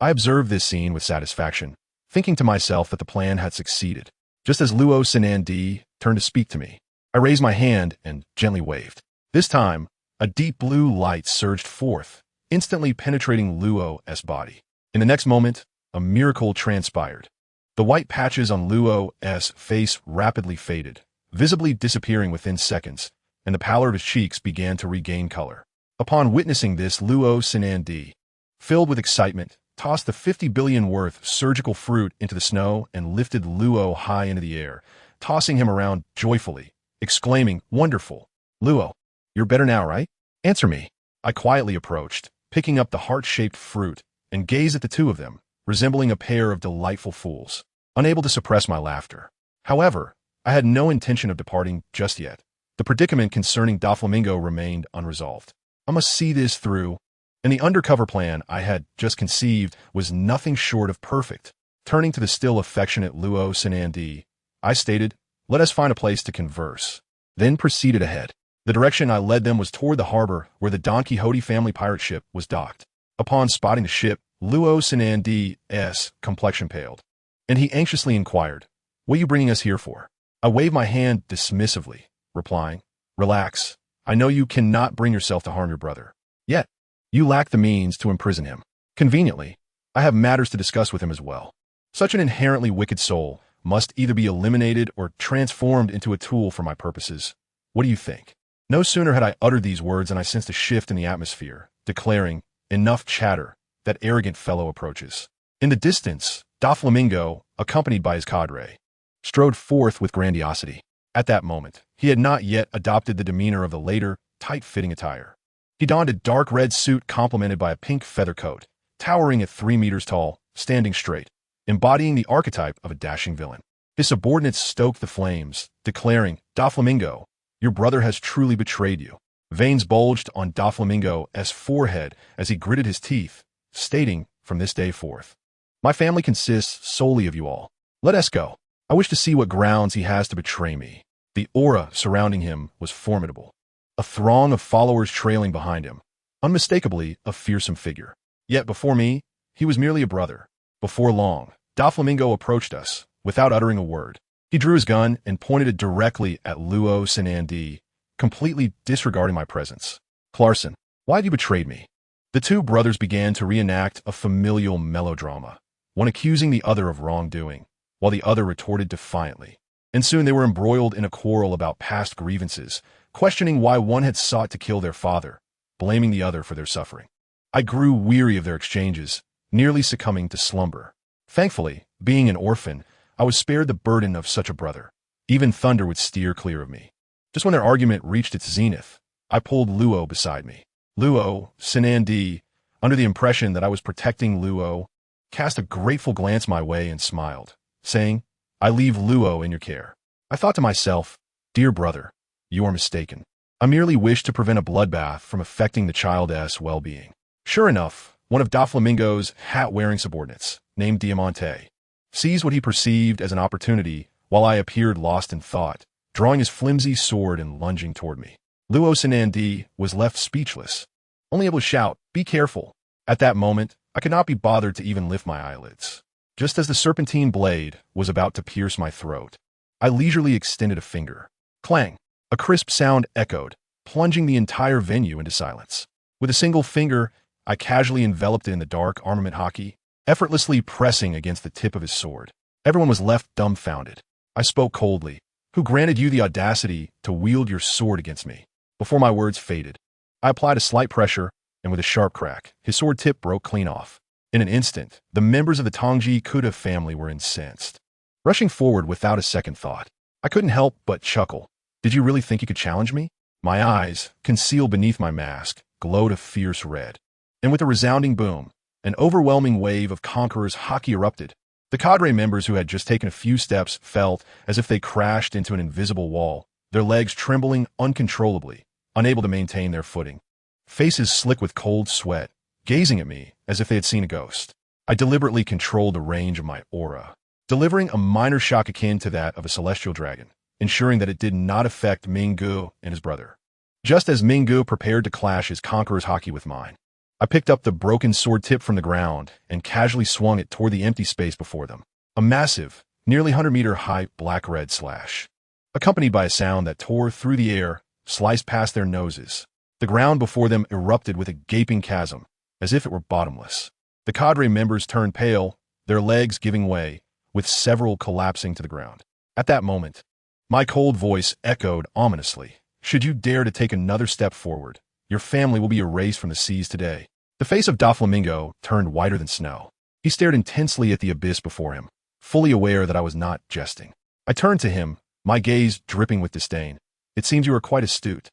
I observed this scene with satisfaction, thinking to myself that the plan had succeeded. Just as Luo Sanandi turned to speak to me, I raised my hand and gently waved. This time, a deep blue light surged forth, instantly penetrating Luo's body. In the next moment, a miracle transpired. The white patches on Luo's face rapidly faded, visibly disappearing within seconds, and the pallor of his cheeks began to regain color. Upon witnessing this, Luo Sanandi, filled with excitement, tossed the 50 billion worth surgical fruit into the snow and lifted Luo high into the air, tossing him around joyfully, exclaiming, wonderful. Luo, you're better now, right? Answer me. I quietly approached, picking up the heart-shaped fruit, and gazed at the two of them, resembling a pair of delightful fools, unable to suppress my laughter. However, I had no intention of departing just yet. The predicament concerning Doflamingo remained unresolved. I must see this through, and the undercover plan I had just conceived was nothing short of perfect. Turning to the still affectionate Luo Sanandi, I stated, let us find a place to converse. Then proceeded ahead. The direction I led them was toward the harbor where the Don Quixote family pirate ship was docked. Upon spotting the ship, Luo Sanandi's complexion paled, and he anxiously inquired, what are you bringing us here for? I waved my hand dismissively, replying, relax. I know you cannot bring yourself to harm your brother. Yet, you lack the means to imprison him. Conveniently, I have matters to discuss with him as well. Such an inherently wicked soul must either be eliminated or transformed into a tool for my purposes. What do you think? No sooner had I uttered these words than I sensed a shift in the atmosphere, declaring, enough chatter, that arrogant fellow approaches. In the distance, Doflamingo, accompanied by his cadre, strode forth with grandiosity. At that moment, he had not yet adopted the demeanor of the later, tight-fitting attire. He donned a dark red suit complemented by a pink feather coat, towering at 3 meters tall, standing straight, embodying the archetype of a dashing villain. His subordinates stoked the flames, declaring, Doflamingo, your brother has truly betrayed you. Veins bulged on Doflamingo's forehead as he gritted his teeth, stating, from this day forth, my family consists solely of you all. Let us go. I wish to see what grounds he has to betray me. The aura surrounding him was formidable. A throng of followers trailing behind him, unmistakably a fearsome figure. Yet before me, he was merely a brother. Before long, Doflamingo approached us, without uttering a word. He drew his gun and pointed it directly at Luo Sanandi, completely disregarding my presence. Clarson, why have you betrayed me? The two brothers began to reenact a familial melodrama, one accusing the other of wrongdoing, while the other retorted defiantly. And soon they were embroiled in a quarrel about past grievances, questioning why one had sought to kill their father, blaming the other for their suffering. I grew weary of their exchanges, nearly succumbing to slumber. Thankfully, being an orphan, I was spared the burden of such a brother. Even thunder would steer clear of me. Just when their argument reached its zenith, I pulled Luo beside me. Luo Sanandi, under the impression that I was protecting Luo, cast a grateful glance my way and smiled, saying, I leave Luo in your care. I thought to myself, dear brother, you are mistaken. I merely wish to prevent a bloodbath from affecting the child's well-being. Sure enough, one of Doflamingo's hat-wearing subordinates, named Diamante, seized what he perceived as an opportunity while I appeared lost in thought, drawing his flimsy sword and lunging toward me. Luo Sanandi was left speechless, only able to shout, be careful. At that moment, I could not be bothered to even lift my eyelids. Just as the serpentine blade was about to pierce my throat, I leisurely extended a finger. Clang! A crisp sound echoed, plunging the entire venue into silence. With a single finger, I casually enveloped it in the dark armament hockey, effortlessly pressing against the tip of his sword. Everyone was left dumbfounded. I spoke coldly. Who granted you the audacity to wield your sword against me? Before my words faded, I applied a slight pressure, and with a sharp crack, his sword tip broke clean off. In an instant, the members of the Tongji Kuda family were incensed. Rushing forward without a second thought, I couldn't help but chuckle. Did you really think you could challenge me? My eyes, concealed beneath my mask, glowed a fierce red. And with a resounding boom, an overwhelming wave of Conqueror's hockey erupted. The cadre members who had just taken a few steps felt as if they crashed into an invisible wall, their legs trembling uncontrollably, unable to maintain their footing. Faces slick with cold sweat, gazing at me as if they had seen a ghost. I deliberately controlled the range of my aura, delivering a minor shock akin to that of a celestial dragon, ensuring that it did not affect Minggu and his brother. Just as Minggu prepared to clash his Conqueror's hockey with mine, I picked up the broken sword tip from the ground and casually swung it toward the empty space before them. A massive, nearly 100-meter-high black-red slash, accompanied by a sound that tore through the air, sliced past their noses. The ground before them erupted with a gaping chasm, as if it were bottomless. The cadre members turned pale, their legs giving way, with several collapsing to the ground. At that moment, my cold voice echoed ominously. Should you dare to take another step forward, your family will be erased from the seas today. The face of Doflamingo turned whiter than snow. He stared intensely at the abyss before him, fully aware that I was not jesting. I turned to him, my gaze dripping with disdain. It seems you are quite astute.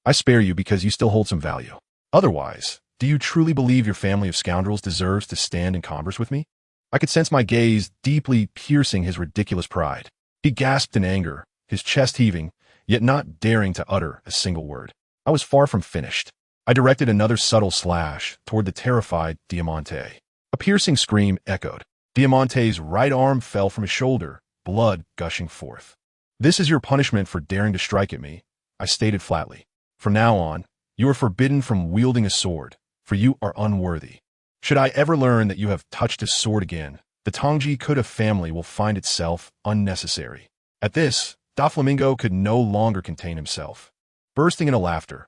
I spare you because you still hold some value. Otherwise, do you truly believe your family of scoundrels deserves to stand in converse with me? I could sense my gaze deeply piercing his ridiculous pride. He gasped in anger, his chest heaving, yet not daring to utter a single word. I was far from finished. I directed another subtle slash toward the terrified Diamante. A piercing scream echoed. Diamante's right arm fell from his shoulder, blood gushing forth. This is your punishment for daring to strike at me, I stated flatly. From now on, you are forbidden from wielding a sword, for you are unworthy. Should I ever learn that you have touched a sword again, the Tongji Kuda family will find itself unnecessary. At this, Doflamingo could no longer contain himself, bursting into laughter.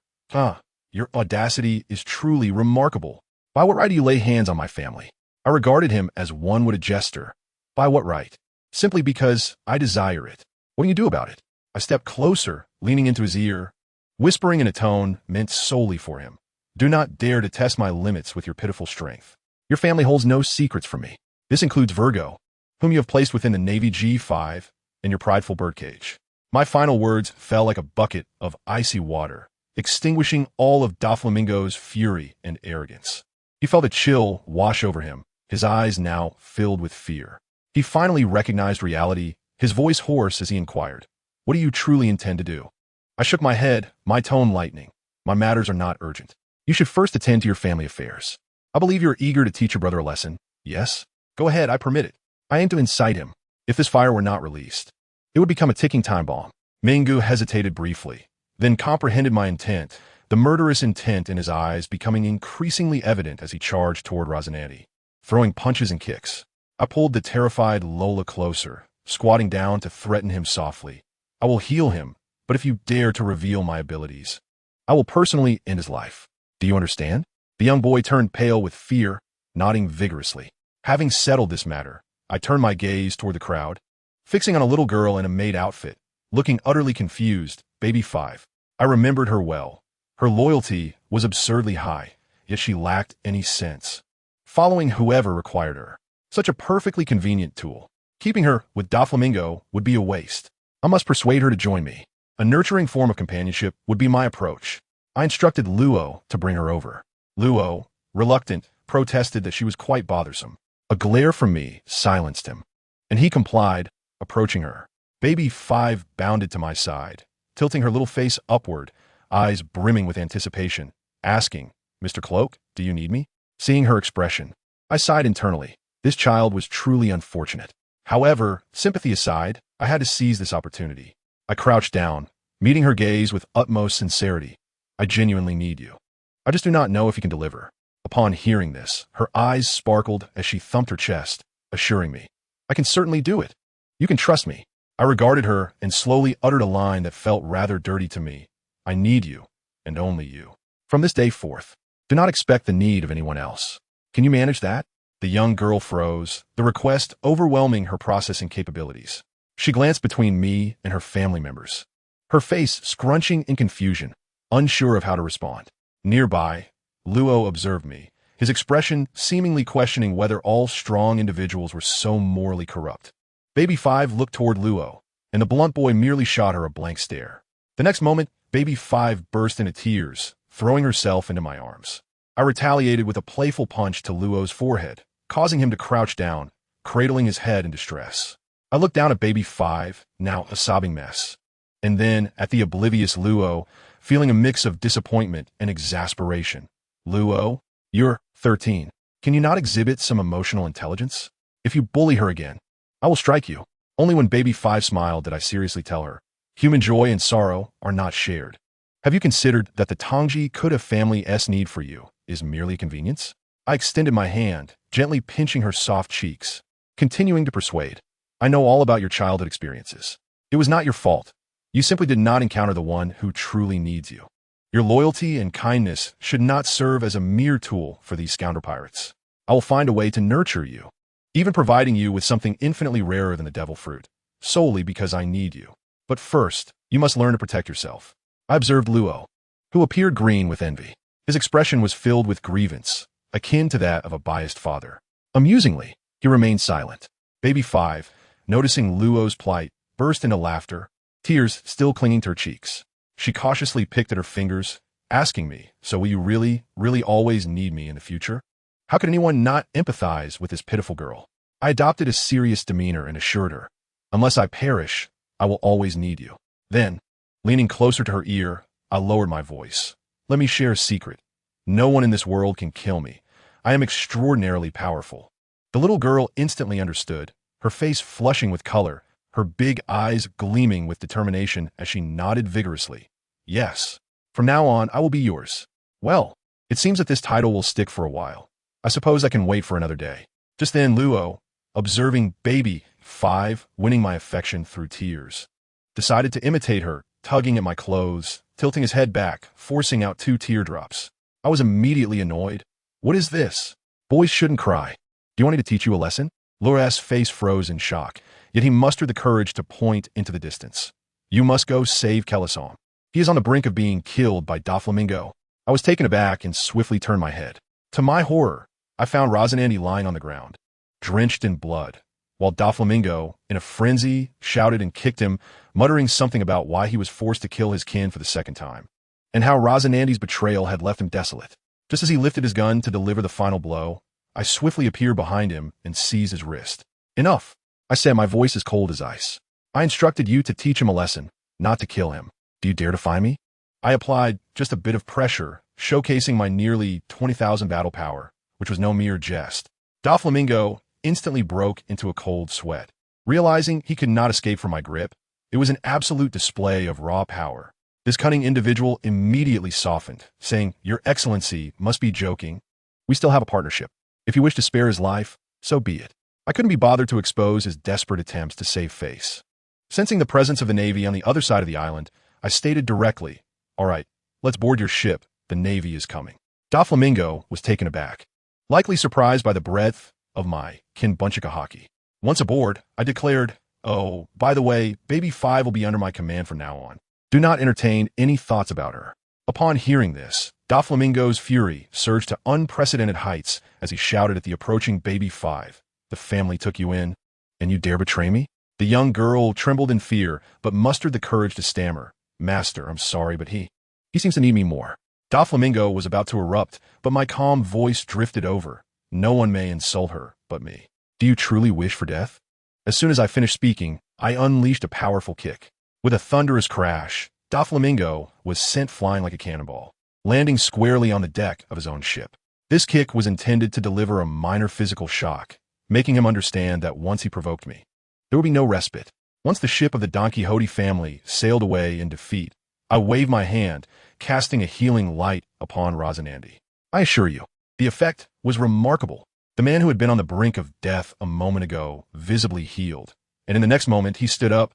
Your audacity is truly remarkable. By what right do you lay hands on my family? I regarded him as one would a jester. By what right? Simply because I desire it. What do you do about it? I stepped closer, leaning into his ear, whispering in a tone meant solely for him. Do not dare to test my limits with your pitiful strength. Your family holds no secrets from me. This includes Virgo, whom you have placed within the Navy G5 in your prideful birdcage. My final words fell like a bucket of icy water, extinguishing all of Doflamingo's fury and arrogance. He felt a chill wash over him, his eyes now filled with fear. He finally recognized reality, his voice hoarse as he inquired, "What do you truly intend to do?" I shook my head, my tone lightening. My matters are not urgent. You should first attend to your family affairs. I believe you're eager to teach your brother a lesson. Yes? Go ahead, I permit it. I aim to incite him. If this fire were not released, it would become a ticking time bomb. Minggu hesitated briefly, then comprehended my intent, the murderous intent in his eyes becoming increasingly evident as he charged toward Rosinante, throwing punches and kicks. I pulled the terrified Lola closer, squatting down to threaten him softly. I will heal him, but if you dare to reveal my abilities, I will personally end his life. Do you understand? The young boy turned pale with fear, nodding vigorously. Having settled this matter, I turned my gaze toward the crowd, fixing on a little girl in a maid outfit, looking utterly confused, baby 5. I remembered her well. Her loyalty was absurdly high, yet she lacked any sense, following whoever required her. Such a perfectly convenient tool. Keeping her with Doflamingo would be a waste. I must persuade her to join me. A nurturing form of companionship would be my approach. I instructed Luo to bring her over. Luo, reluctant, protested that she was quite bothersome. A glare from me silenced him, and he complied, approaching her. Baby 5 bounded to my side, tilting her little face upward, eyes brimming with anticipation, asking, "Mr. Cloak, do you need me?" Seeing her expression, I sighed internally. This child was truly unfortunate. However, sympathy aside, I had to seize this opportunity. I crouched down, meeting her gaze with utmost sincerity. I genuinely need you. I just do not know if you can deliver. Upon hearing this, her eyes sparkled as she thumped her chest, assuring me, I can certainly do it. You can trust me. I regarded her and slowly uttered a line that felt rather dirty to me. I need you, and only you. From this day forth, do not expect the need of anyone else. Can you manage that? The young girl froze, the request overwhelming her processing capabilities. She glanced between me and her family members, her face scrunching in confusion, unsure of how to respond. Nearby, Luo observed me, his expression seemingly questioning whether all strong individuals were so morally corrupt. Baby 5 looked toward Luo, and the blunt boy merely shot her a blank stare. The next moment, baby 5 burst into tears, throwing herself into my arms. I retaliated with a playful punch to Luo's forehead, causing him to crouch down, cradling his head in distress. I looked down at baby 5, now a sobbing mess, and then at the oblivious Luo, feeling a mix of disappointment and exasperation. Luo, you're 13. Can you not exhibit some emotional intelligence? If you bully her again, I will strike you. Only when baby 5 smiled did I seriously tell her, human joy and sorrow are not shared. Have you considered that the Tongji could have family's need for you is merely convenience? I extended my hand, gently pinching her soft cheeks, continuing to persuade. I know all about your childhood experiences. It was not your fault. You simply did not encounter the one who truly needs you. Your loyalty and kindness should not serve as a mere tool for these scoundrel pirates. I will find a way to nurture you, even providing you with something infinitely rarer than the devil fruit, solely because I need you. But first, you must learn to protect yourself. I observed Luo, who appeared green with envy. His expression was filled with grievance, akin to that of a biased father. Amusingly, he remained silent. Baby 5, noticing Luo's plight, burst into laughter, tears still clinging to her cheeks. She cautiously picked at her fingers, asking me, so will you really always need me in the future? How could anyone not empathize with this pitiful girl? I adopted a serious demeanor and assured her, unless I perish, I will always need you. Then, leaning closer to her ear, I lowered my voice. Let me share a secret. No one in this world can kill me. I am extraordinarily powerful. The little girl instantly understood, her face flushing with color, her big eyes gleaming with determination as she nodded vigorously. Yes. From now on, I will be yours. Well, it seems that this title will stick for a while. I suppose I can wait for another day. Just then, Luo, observing baby 5 winning my affection through tears, decided to imitate her, tugging at my clothes, tilting his head back, forcing out 2 teardrops. I was immediately annoyed. What is this? Boys shouldn't cry. Do you want me to teach you a lesson? Luo's face froze in shock, yet he mustered the courage to point into the distance. You must go save Kelasom. He is on the brink of being killed by Doflamingo. I was taken aback and swiftly turned my head. To my horror, I found Rosinante lying on the ground, drenched in blood, while Doflamingo, in a frenzy, shouted and kicked him, muttering something about why he was forced to kill his kin for the second time, and how Rosinante's betrayal had left him desolate. Just as he lifted his gun to deliver the final blow, I swiftly appeared behind him and seized his wrist. Enough, I said, my voice as cold as ice. I instructed you to teach him a lesson, not to kill him. Do you dare defy me? I applied just a bit of pressure, showcasing my nearly 20,000 battle power, which was no mere jest. Doflamingo instantly broke into a cold sweat. Realizing he could not escape from my grip, it was an absolute display of raw power. This cunning individual immediately softened, saying, Your Excellency must be joking. We still have a partnership. If you wish to spare his life, so be it. I couldn't be bothered to expose his desperate attempts to save face. Sensing the presence of the Navy on the other side of the island, I stated directly, All right, let's board your ship. The Navy is coming. Doflamingo was taken aback, likely surprised by the breadth of my kinbunchikahaki. Once aboard, I declared, Oh, by the way, baby 5 will be under my command from now on. Do not entertain any thoughts about her. Upon hearing this, Doflamingo's fury surged to unprecedented heights as he shouted at the approaching baby 5. The family took you in, and you dare betray me? The young girl trembled in fear, but mustered the courage to stammer, Master, I'm sorry, but he seems to need me more. Doflamingo was about to erupt, but my calm voice drifted over. No one may insult her but me. Do you truly wish for death? As soon as I finished speaking, I unleashed a powerful kick. With a thunderous crash, Doflamingo was sent flying like a cannonball, landing squarely on the deck of his own ship. This kick was intended to deliver a minor physical shock, making him understand that once he provoked me, there would be no respite. Once the ship of the Don Quixote family sailed away in defeat, I waved my hand, casting a healing light upon Rosinante. I assure you, the effect was remarkable. The man who had been on the brink of death a moment ago visibly healed, and in the next moment he stood up,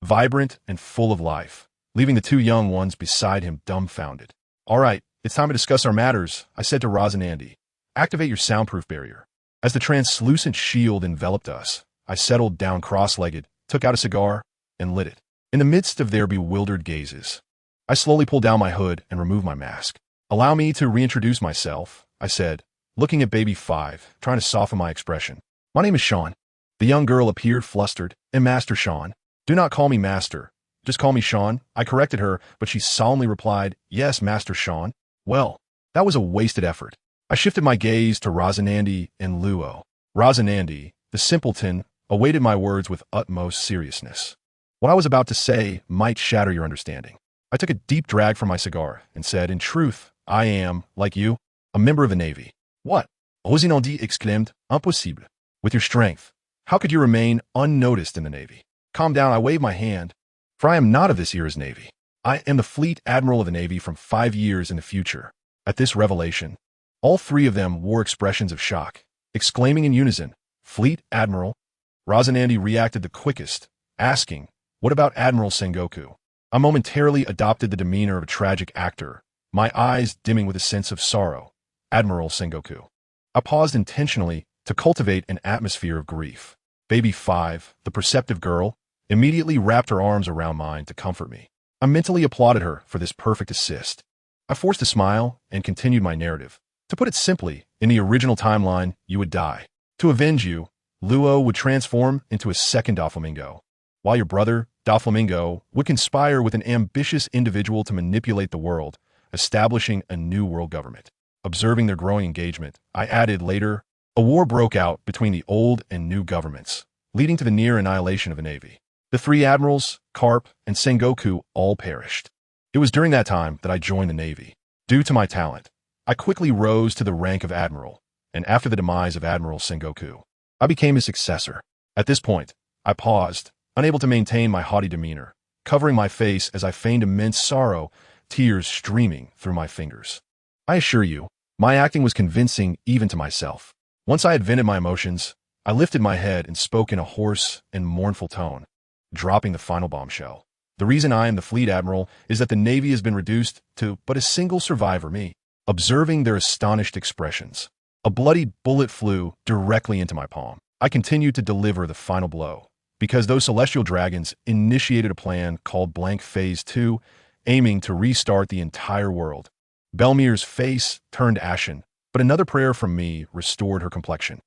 vibrant and full of life, leaving the 2 young ones beside him dumbfounded. All right, it's time to discuss our matters, I said to Rosinante. Activate your soundproof barrier. As the translucent shield enveloped us, I settled down cross-legged, took out a cigar, and lit it. In the midst of their bewildered gazes, I slowly pulled down my hood and removed my mask. Allow me to reintroduce myself, I said, looking at baby 5, trying to soften my expression. My name is Sean. The young girl appeared flustered, and Master Sean. Do not call me Master. Just call me Sean. I corrected her, but she solemnly replied, Yes, Master Sean. Well, that was a wasted effort. I shifted my gaze to Rosinante and Luo. Rosinante, the simpleton, awaited my words with utmost seriousness. What I was about to say might shatter your understanding. I took a deep drag from my cigar and said, In truth, I am, like you, a member of the Navy. What? Rosinante exclaimed, Impossible. With your strength, how could you remain unnoticed in the Navy? Calm down, I waved my hand, for I am not of this era's Navy. I am the Fleet Admiral of the Navy from 5 years in the future. At this revelation, all three of them wore expressions of shock, exclaiming in unison, Fleet Admiral? Rosinante reacted the quickest, asking, What about Admiral Sengoku? I momentarily adopted the demeanor of a tragic actor, my eyes dimming with a sense of sorrow. Admiral Sengoku. I paused intentionally to cultivate an atmosphere of grief. Baby 5, the perceptive girl, immediately wrapped her arms around mine to comfort me. I mentally applauded her for this perfect assist. I forced a smile and continued my narrative. To put it simply, in the original timeline, you would die. To avenge you, Luo would transform into a second Doflamingo, while your brother, Doflamingo, would conspire with an ambitious individual to manipulate the world, establishing a new world government. Observing their growing engagement, I added later, a war broke out between the old and new governments, leading to the near annihilation of the Navy. The three admirals, Karp, and Sengoku all perished. It was during that time that I joined the Navy. Due to my talent, I quickly rose to the rank of admiral, and after the demise of Admiral Sengoku, I became his successor. At this point, I paused, unable to maintain my haughty demeanor, covering my face as I feigned immense sorrow, tears streaming through my fingers. I assure you, my acting was convincing even to myself. Once I had vented my emotions, I lifted my head and spoke in a hoarse and mournful tone, dropping the final bombshell. The reason I am the Fleet Admiral is that the Navy has been reduced to but a single survivor, me. Observing their astonished expressions, a bloody bullet flew directly into my palm. I continued to deliver the final blow, because those celestial dragons initiated a plan called Blank Phase 2, aiming to restart the entire world. Belmir's face turned ashen, but another prayer from me restored her complexion.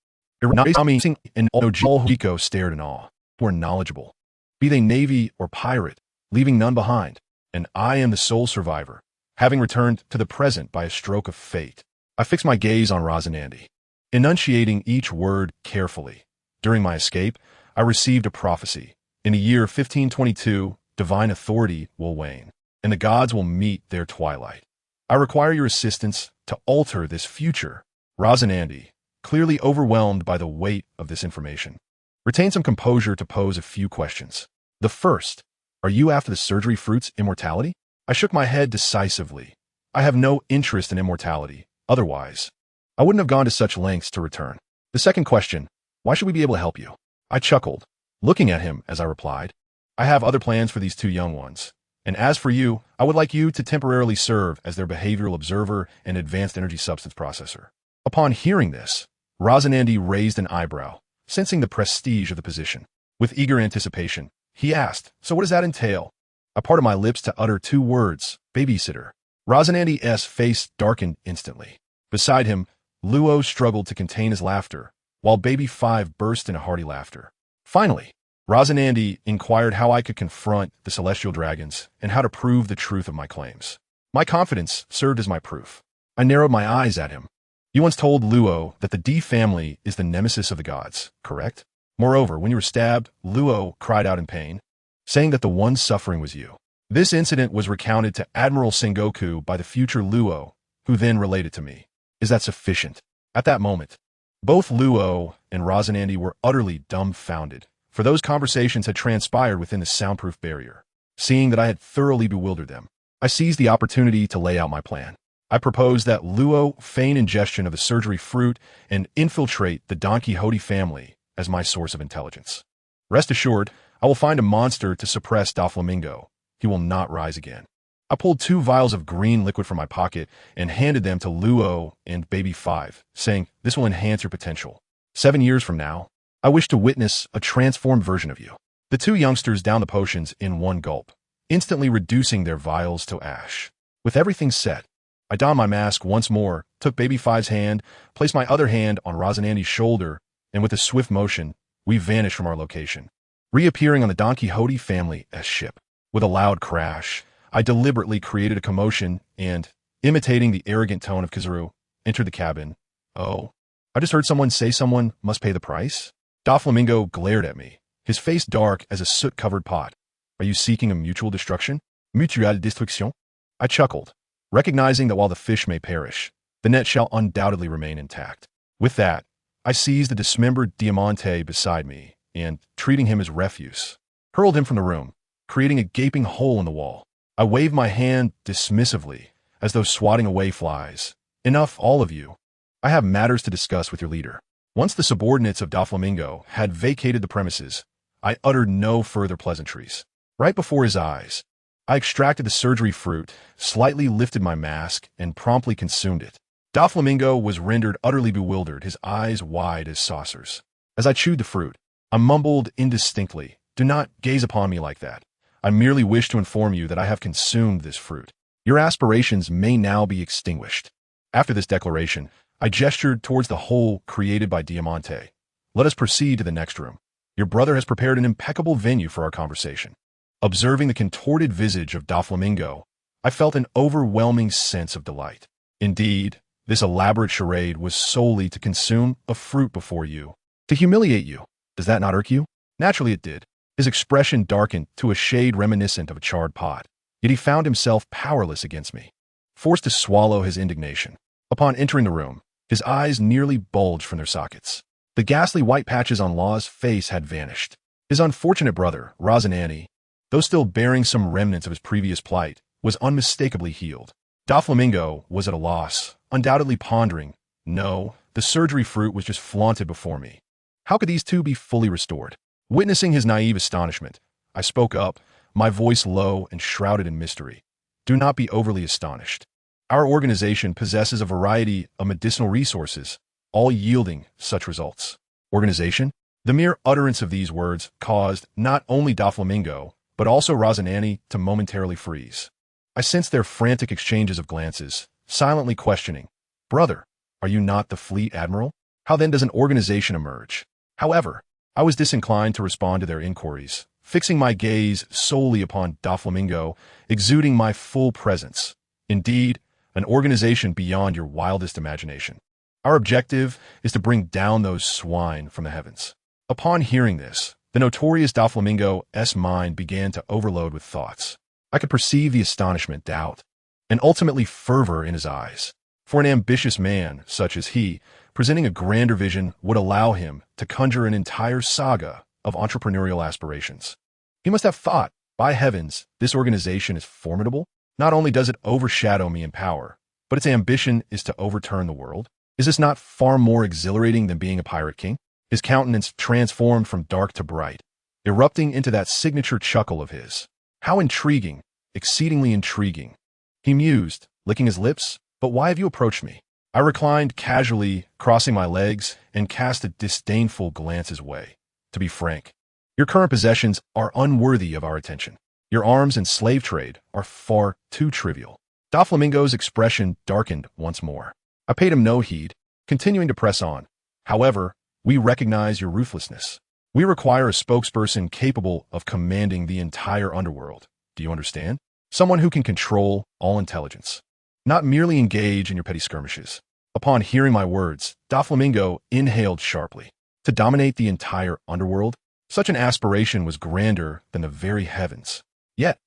Iranami and Ojiko stared in awe. Were knowledgeable, be they Navy or pirate, leaving none behind, and I am the sole survivor, having returned to the present by a stroke of fate. I fixed my gaze on Rosinante, enunciating each word carefully. During my escape, I received a prophecy. In the year 1522, divine authority will wane, and the gods will meet their twilight. I require your assistance to alter this future. Rosinante, clearly overwhelmed by the weight of this information, retained some composure to pose a few questions. The first, are you after the surgery fruit's immortality? I shook my head decisively. I have no interest in immortality. Otherwise, I wouldn't have gone to such lengths to return. The second question, why should we be able to help you? I chuckled, looking at him as I replied, I have other plans for these two young ones. And as for you, I would like you to temporarily serve as their behavioral observer and advanced energy substance processor. Upon hearing this, Rosinante raised an eyebrow, sensing the prestige of the position. With eager anticipation, he asked, So what does that entail? I parted my lips to utter 2 words, babysitter. Rosinante's face darkened instantly. Beside him, Luo struggled to contain his laughter, while baby 5 burst into hearty laughter. Finally, Rosinante inquired how I could confront the celestial dragons and how to prove the truth of my claims. My confidence served as my proof. I narrowed my eyes at him. You once told Luo that the D family is the nemesis of the gods, correct? Moreover, when you were stabbed, Luo cried out in pain, saying that the one suffering was you. This incident was recounted to Admiral Sengoku by the future Luo, who then related to me. Is that sufficient? At that moment, both Luo and Rosinante were utterly dumbfounded, for those conversations had transpired within the soundproof barrier. Seeing that I had thoroughly bewildered them, I seized the opportunity to lay out my plan. I proposed that Luo feign ingestion of the surgery fruit and infiltrate the Don Quixote family as my source of intelligence. Rest assured, I will find a monster to suppress Doflamingo. He will not rise again. I pulled 2 vials of green liquid from my pocket and handed them to Luo and Baby 5, saying, This will enhance your potential. 7 years from now, I wish to witness a transformed version of you. The 2 youngsters downed the potions in one gulp, instantly reducing their vials to ash. With everything set, I donned my mask once more, took Baby 5's hand, placed my other hand on Rosinante's shoulder, and with a swift motion, we vanished from our location. reappearing on the Don Quixote family's ship. With a loud crash, I deliberately created a commotion and, imitating the arrogant tone of Kizaru, entered the cabin. Oh, I just heard someone say someone must pay the price? Doflamingo glared at me, his face dark as a soot-covered pot. Are you seeking a mutual destruction? Mutuelle destruction? I chuckled, recognizing that while the fish may perish, the net shall undoubtedly remain intact. With that, I seized the dismembered Diamante beside me and, treating him as refuse, hurled him from the room, creating a gaping hole in the wall. I waved my hand dismissively, as though swatting away flies. Enough, all of you. I have matters to discuss with your leader. Once the subordinates of Doflamingo had vacated the premises, I uttered no further pleasantries. Right before his eyes, I extracted the surgery fruit, slightly lifted my mask, and promptly consumed it. Doflamingo was rendered utterly bewildered, his eyes wide as saucers. As I chewed the fruit, I mumbled indistinctly, "Do not gaze upon me like that. I merely wish to inform you that I have consumed this fruit. Your aspirations may now be extinguished." After this declaration, I gestured towards the hole created by Diamante. "Let us proceed to the next room. Your brother has prepared an impeccable venue for our conversation." Observing the contorted visage of Doflamingo, I felt an overwhelming sense of delight. Indeed, this elaborate charade was solely to consume a fruit before you, to humiliate you. Does that not irk you? Naturally it did. His expression darkened to a shade reminiscent of a charred pot, yet he found himself powerless against me, forced to swallow his indignation. Upon entering the room, his eyes nearly bulged from their sockets. The ghastly white patches on Law's face had vanished. His unfortunate brother, Rosinante, though still bearing some remnants of his previous plight, was unmistakably healed. Doflamingo was at a loss, undoubtedly pondering, no, the surgery fruit was just flaunted before me. How could these two be fully restored? Witnessing his naive astonishment, I spoke up, my voice low and shrouded in mystery. Do not be overly astonished. Our organization possesses a variety of medicinal resources, all yielding such results. Organization? The mere utterance of these words caused not only Doflamingo, but also Rosinante to momentarily freeze. I sensed their frantic exchanges of glances, silently questioning, "Brother, are you not the fleet admiral? How then does an organization emerge?" However, I was disinclined to respond to their inquiries, fixing my gaze solely upon Doflamingo, exuding my full presence. Indeed, an organization beyond your wildest imagination. Our objective is to bring down those swine from the heavens. Upon hearing this, the notorious Doflamingo's mind began to overload with thoughts. I could perceive the astonishment, doubt, and ultimately fervor in his eyes. For an ambitious man, such as he, presenting a grander vision would allow him to conjure an entire saga of entrepreneurial aspirations. He must have thought, by heavens, this organization is formidable. Not only does it overshadow me in power, but its ambition is to overturn the world. Is this not far more exhilarating than being a pirate king? His countenance transformed from dark to bright, erupting into that signature chuckle of his. How intriguing, exceedingly intriguing. He mused, licking his lips, but why have you approached me? I reclined casually, crossing my legs, and cast a disdainful glance his way. To be frank, your current possessions are unworthy of our attention. Your arms and slave trade are far too trivial. Doflamingo's expression darkened once more. I paid him no heed, continuing to press on. However, we recognize your ruthlessness. We require a spokesperson capable of commanding the entire underworld. Do you understand? Someone who can control all intelligence, not merely engage in your petty skirmishes. Upon hearing my words, Doflamingo inhaled sharply. To dominate the entire underworld? Such an aspiration was grander than the very heavens. Yet,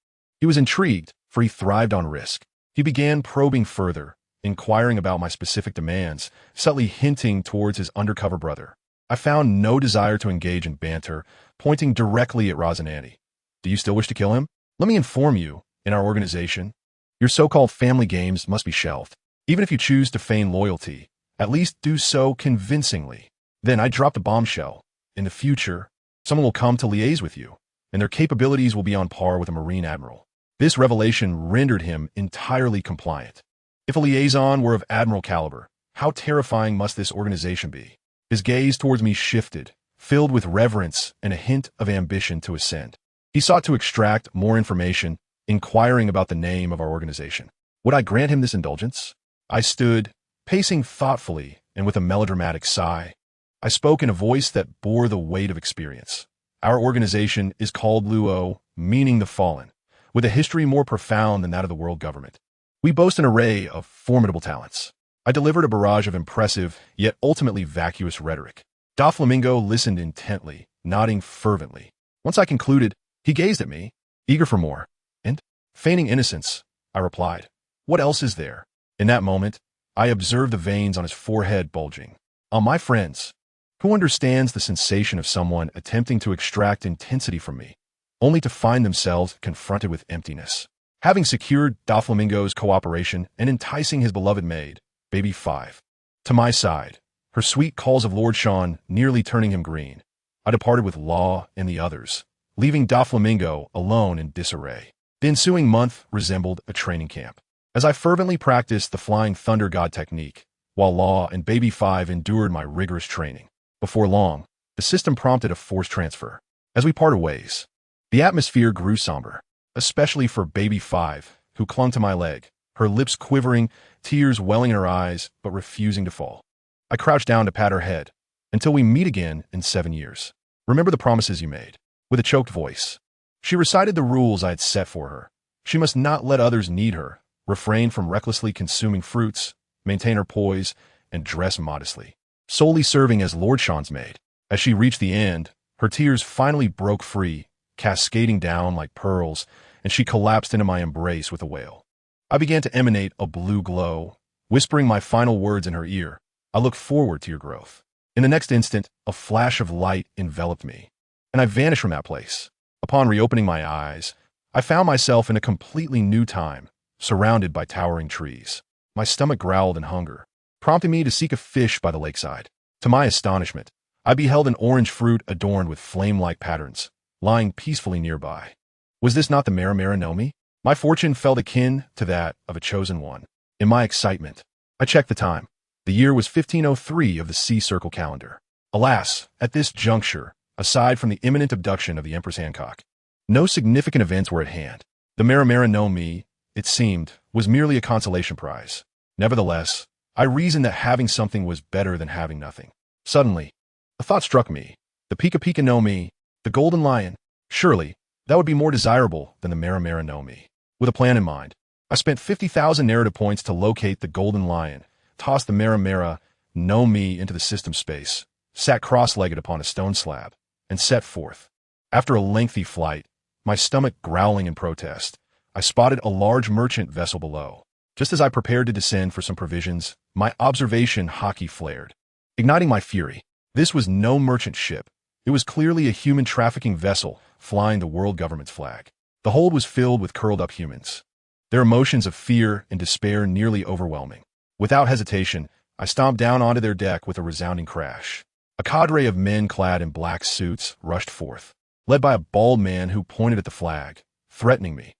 he was intrigued, for he thrived on risk. He began probing further, inquiring about my specific demands, subtly hinting towards his undercover brother. I found no desire to engage in banter, pointing directly at Rosinante. Do you still wish to kill him? Let me inform you, in our organization, your so-called family games must be shelved. Even if you choose to feign loyalty, at least do so convincingly. Then I dropped a bombshell. In the future, someone will come to liaise with you, and their capabilities will be on par with a Marine Admiral. This revelation rendered him entirely compliant. If a liaison were of Admiral caliber, how terrifying must this organization be? His gaze towards me shifted, filled with reverence and a hint of ambition to ascend. He sought to extract more information, inquiring about the name of our organization. Would I grant him this indulgence? I stood, pacing thoughtfully and with a melodramatic sigh. I spoke in a voice that bore the weight of experience. Our organization is called Luo, meaning the fallen, with a history more profound than that of the world government. We boast an array of formidable talents. I delivered a barrage of impressive, yet ultimately vacuous rhetoric. Doflamingo listened intently, nodding fervently. Once I concluded, he gazed at me, eager for more. And, feigning innocence, I replied, "What else is there?" In that moment, I observed the veins on his forehead bulging. My friends, who understands the sensation of someone attempting to extract intensity from me, only to find themselves confronted with emptiness? Having secured Doflamingo's cooperation and enticing his beloved maid, Baby 5, to my side, her sweet calls of Lord Sean nearly turning him green, I departed with Law and the others, leaving Doflamingo alone in disarray. The ensuing month resembled a training camp. As I fervently practiced the Flying Thunder God technique, while Law and Baby 5 endured my rigorous training, before long, the system prompted a force transfer. As we parted ways, the atmosphere grew somber, especially for Baby 5, who clung to my leg, her lips quivering, tears welling in her eyes, but refusing to fall. I crouched down to pat her head. "Until we meet again in 7 years. Remember the promises you made." With a choked voice, she recited the rules I had set for her. She must not let others need her, refrain from recklessly consuming fruits, maintain her poise, and dress modestly, solely serving as Lord Sean's maid. As she reached the end, her tears finally broke free, cascading down like pearls, and she collapsed into my embrace with a wail. I began to emanate a blue glow, whispering my final words in her ear. "I look forward to your growth." In the next instant, a flash of light enveloped me, and I vanished from that place. Upon reopening my eyes, I found myself in a completely new time, surrounded by towering trees. My stomach growled in hunger, prompting me to seek a fish by the lakeside. To my astonishment, I beheld an orange fruit adorned with flame-like patterns, lying peacefully nearby. Was this not the Meteor no Mi? My fortune felt akin to that of a chosen one. In my excitement, I checked the time. The year was 1503 of the Sea Circle calendar. Alas, at this juncture, aside from the imminent abduction of the Empress Hancock, no significant events were at hand. The Meteor no Mi, it seemed, was merely a consolation prize. Nevertheless, I reasoned that having something was better than having nothing. Suddenly, a thought struck me. The Pika Pika no Mi, the Golden Lion, surely, that would be more desirable than the Meteor no Mi. With a plan in mind, I spent 50,000 narrative points to locate the Golden Lion, tossed the Meteor no Mi into the system space, sat cross-legged upon a stone slab, and set forth. After a lengthy flight, my stomach growling in protest, I spotted a large merchant vessel below. Just as I prepared to descend for some provisions, my observation hockey flared, igniting my fury. This was no merchant ship. It was clearly a human trafficking vessel flying the world government's flag. The hold was filled with curled-up humans, their emotions of fear and despair nearly overwhelming. Without hesitation, I stomped down onto their deck with a resounding crash. A cadre of men clad in black suits rushed forth, led by a bald man who pointed at the flag, threatening me.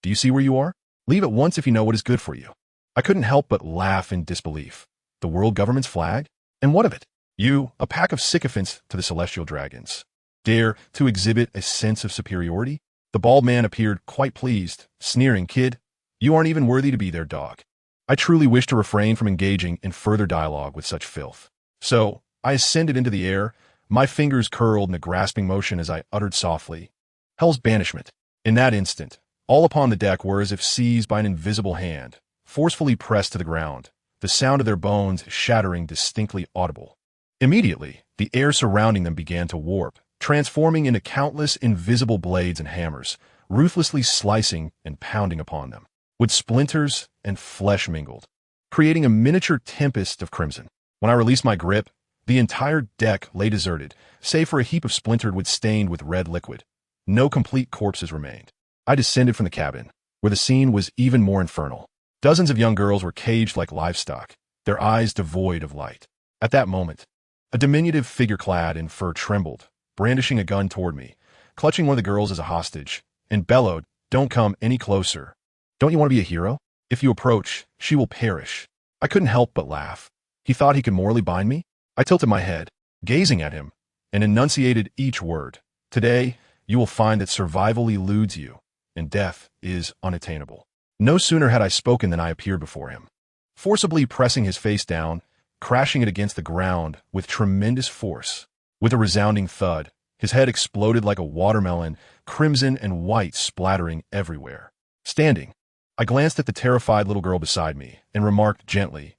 "Do you see where you are? Leave at once if you know what is good for you." I couldn't help but laugh in disbelief. The world government's flag? And what of it? You, a pack of sycophants to the celestial dragons, dare to exhibit a sense of superiority? The bald man appeared quite pleased, sneering, "Kid, you aren't even worthy to be their dog." I truly wished to refrain from engaging in further dialogue with such filth. So, I ascended into the air, my fingers curled in a grasping motion as I uttered softly, "Hell's banishment." In that instant, all upon the deck were as if seized by an invisible hand, forcefully pressed to the ground, the sound of their bones shattering distinctly audible. Immediately, the air surrounding them began to warp, transforming into countless invisible blades and hammers, ruthlessly slicing and pounding upon them, with splinters and flesh mingled, creating a miniature tempest of crimson. When I released my grip, the entire deck lay deserted, save for a heap of splintered wood stained with red liquid. No complete corpses remained. I descended from the cabin, where the scene was even more infernal. Dozens of young girls were caged like livestock, their eyes devoid of light. At that moment, a diminutive figure clad in fur trembled, brandishing a gun toward me, clutching one of the girls as a hostage, and bellowed, "Don't come any closer. Don't you want to be a hero? If you approach, she will perish." I couldn't help but laugh. He thought he could morally bind me? I tilted my head, gazing at him, and enunciated each word. "Today, you will find that survival eludes you, and death is unattainable." No sooner had I spoken than I appeared before him, forcibly pressing his face down, crashing it against the ground with tremendous force. With a resounding thud, His head exploded like a watermelon, crimson and white splattering everywhere. Standing, I glanced at the terrified little girl beside me and remarked gently,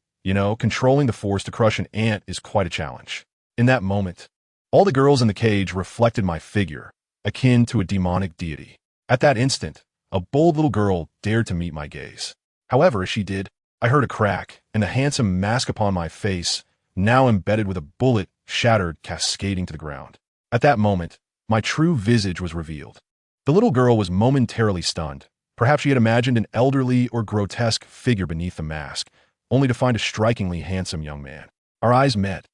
controlling the force to crush an ant is quite a challenge. In that moment, all the girls in the cage reflected my figure, akin to a demonic deity. At that instant, a bold little girl dared to meet my gaze. However, as she did, I heard a crack, and the handsome mask upon my face, now embedded with a bullet, shattered, cascading to the ground. At that moment, my true visage was revealed. The little girl was momentarily stunned. Perhaps she had imagined an elderly or grotesque figure beneath the mask, only to find a strikingly handsome young man. Our eyes met,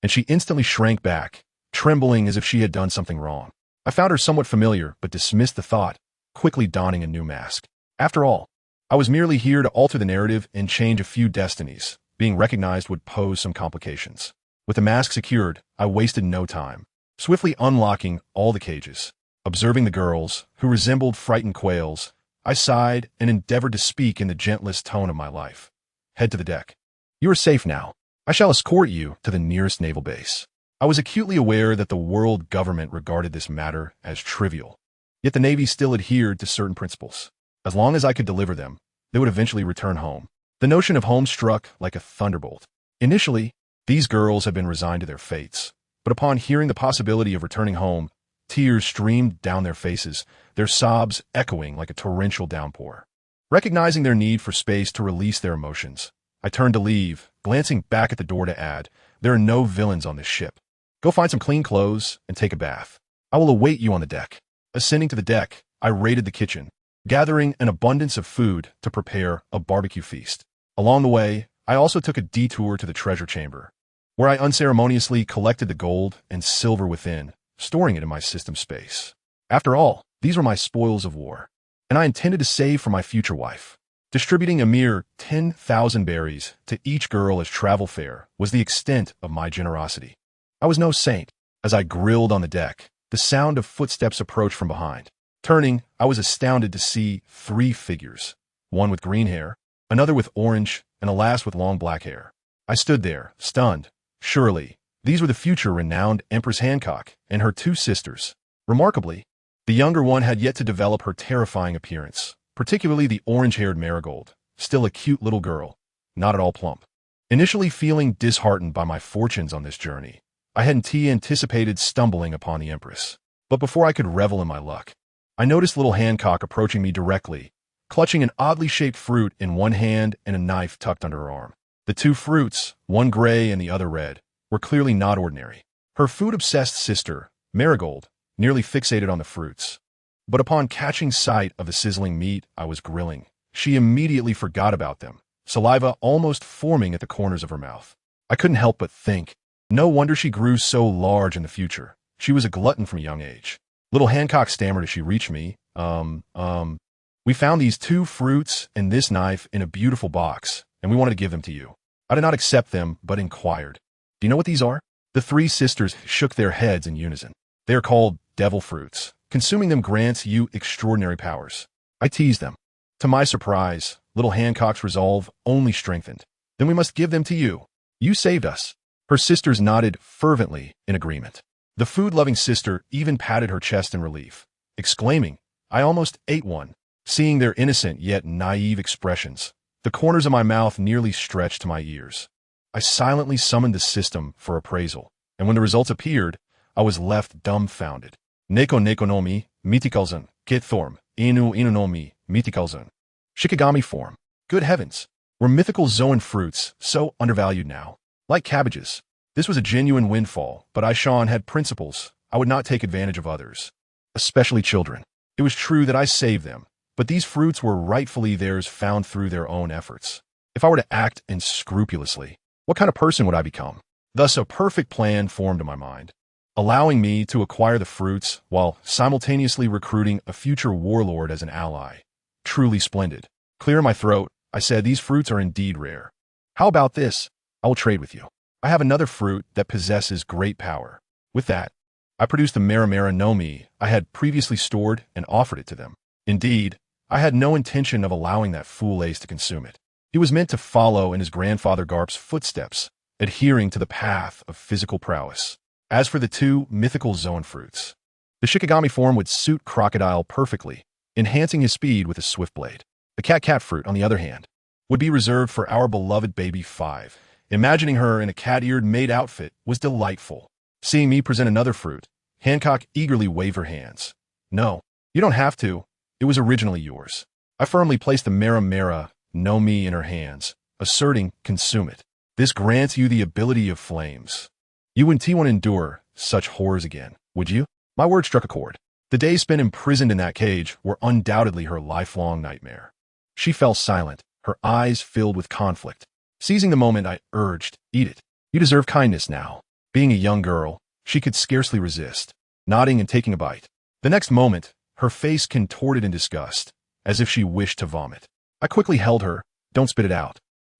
and she instantly shrank back, trembling as if she had done something wrong. I found her somewhat familiar, but dismissed the thought, quickly donning a new mask. After all, I was merely here to alter the narrative and change a few destinies. Being recognized would pose some complications. With the mask secured, I wasted no time, swiftly unlocking all the cages. Observing the girls, who resembled frightened quails, I sighed and endeavored to speak in the gentlest tone of my life. Head to the deck. You are safe now. I shall escort you to the nearest naval base. I was acutely aware that the world government regarded this matter as trivial. Yet the Navy still adhered to certain principles. As long as I could deliver them, they would eventually return home. The notion of home struck like a thunderbolt. Initially, these girls had been resigned to their fates, but upon hearing the possibility of returning home, tears streamed down their faces, their sobs echoing like a torrential downpour. Recognizing their need for space to release their emotions, I turned to leave, glancing back at the door to add, there are no villains on this ship. Go find some clean clothes and take a bath. I will await you on the deck. Ascending to the deck, I raided the kitchen, gathering an abundance of food to prepare a barbecue feast. Along the way, I also took a detour to the treasure chamber, where I unceremoniously collected the gold and silver within, storing it in my system space. After all, these were my spoils of war, and I intended to save for my future wife. Distributing a mere 10,000 berries to each girl as travel fare was the extent of my generosity. I was no saint. As I grilled on the deck, the sound of footsteps approached from behind. Turning, I was astounded to see 3 figures, one with green hair, another with orange, and a last with long black hair. I stood there, stunned. Surely, these were the future renowned Empress Hancock and her 2 sisters. Remarkably, the younger one had yet to develop her terrifying appearance, particularly the orange-haired Marigold, still a cute little girl, not at all plump. Initially feeling disheartened by my fortunes on this journey, I hadn't anticipated stumbling upon the Empress. But before I could revel in my luck, I noticed little Hancock approaching me directly, clutching an oddly shaped fruit in one hand and a knife tucked under her arm. The 2 fruits, one gray and the other red, were clearly not ordinary. Her food-obsessed sister, Marigold, nearly fixated on the fruits. But upon catching sight of the sizzling meat I was grilling, she immediately forgot about them, saliva almost forming at the corners of her mouth. I couldn't help but think, no wonder she grew so large in the future. She was a glutton from a young age. Little Hancock stammered as she reached me, we found these 2 fruits and this knife in a beautiful box, and we wanted to give them to you. I did not accept them, but inquired, do you know what these are? The 3 sisters shook their heads in unison. They are called devil fruits. Consuming them grants you extraordinary powers. I teased them. To my surprise, little Hancock's resolve only strengthened. Then we must give them to you. You saved us. Her sisters nodded fervently in agreement. The food-loving sister even patted her chest in relief, exclaiming, I almost ate one. Seeing their innocent yet naive expressions, the corners of my mouth nearly stretched to my ears. I silently summoned the system for appraisal, and when the results appeared, I was left dumbfounded. Neko nekonomi, mitikalzan, kitthorm, inu inunomi, mitikalzan. Shikigami form. Good heavens! Were mythical Zoan fruits so undervalued now? Like cabbages. This was a genuine windfall, but Aishan had principles. I would not take advantage of others, especially children. It was true that I saved them, but these fruits were rightfully theirs found through their own efforts. If I were to act unscrupulously, what kind of person would I become? Thus, a perfect plan formed in my mind, allowing me to acquire the fruits while simultaneously recruiting a future warlord as an ally. Truly splendid. Clearing my throat, I said, these fruits are indeed rare. How about this? I will trade with you. I have another fruit that possesses great power. With that, I produced the Maramara no Mi I had previously stored and offered it to them. Indeed, I had no intention of allowing that fool Ace to consume it. He was meant to follow in his grandfather Garp's footsteps, adhering to the path of physical prowess. As for the two mythical zone fruits, the Shikigami form would suit Crocodile perfectly, enhancing his speed with a swift blade. The cat fruit, on the other hand, would be reserved for our beloved baby 5. Imagining her in a cat-eared maid outfit was delightful. Seeing me present another fruit, Hancock eagerly waved her hands. No, you don't have to. It was originally yours. I firmly placed the Mera no Mi in her hands, asserting, consume it. This grants you the ability of flames. You and T1 endure such horrors again, would you? My word struck a chord. The days spent imprisoned in that cage were undoubtedly her lifelong nightmare. She fell silent, her eyes filled with conflict. Seizing the moment, I urged, eat it. You deserve kindness now. Being a young girl, she could scarcely resist, nodding and taking a bite. The next moment, her face contorted in disgust, as if she wished to vomit. I quickly held her. Don't spit it out.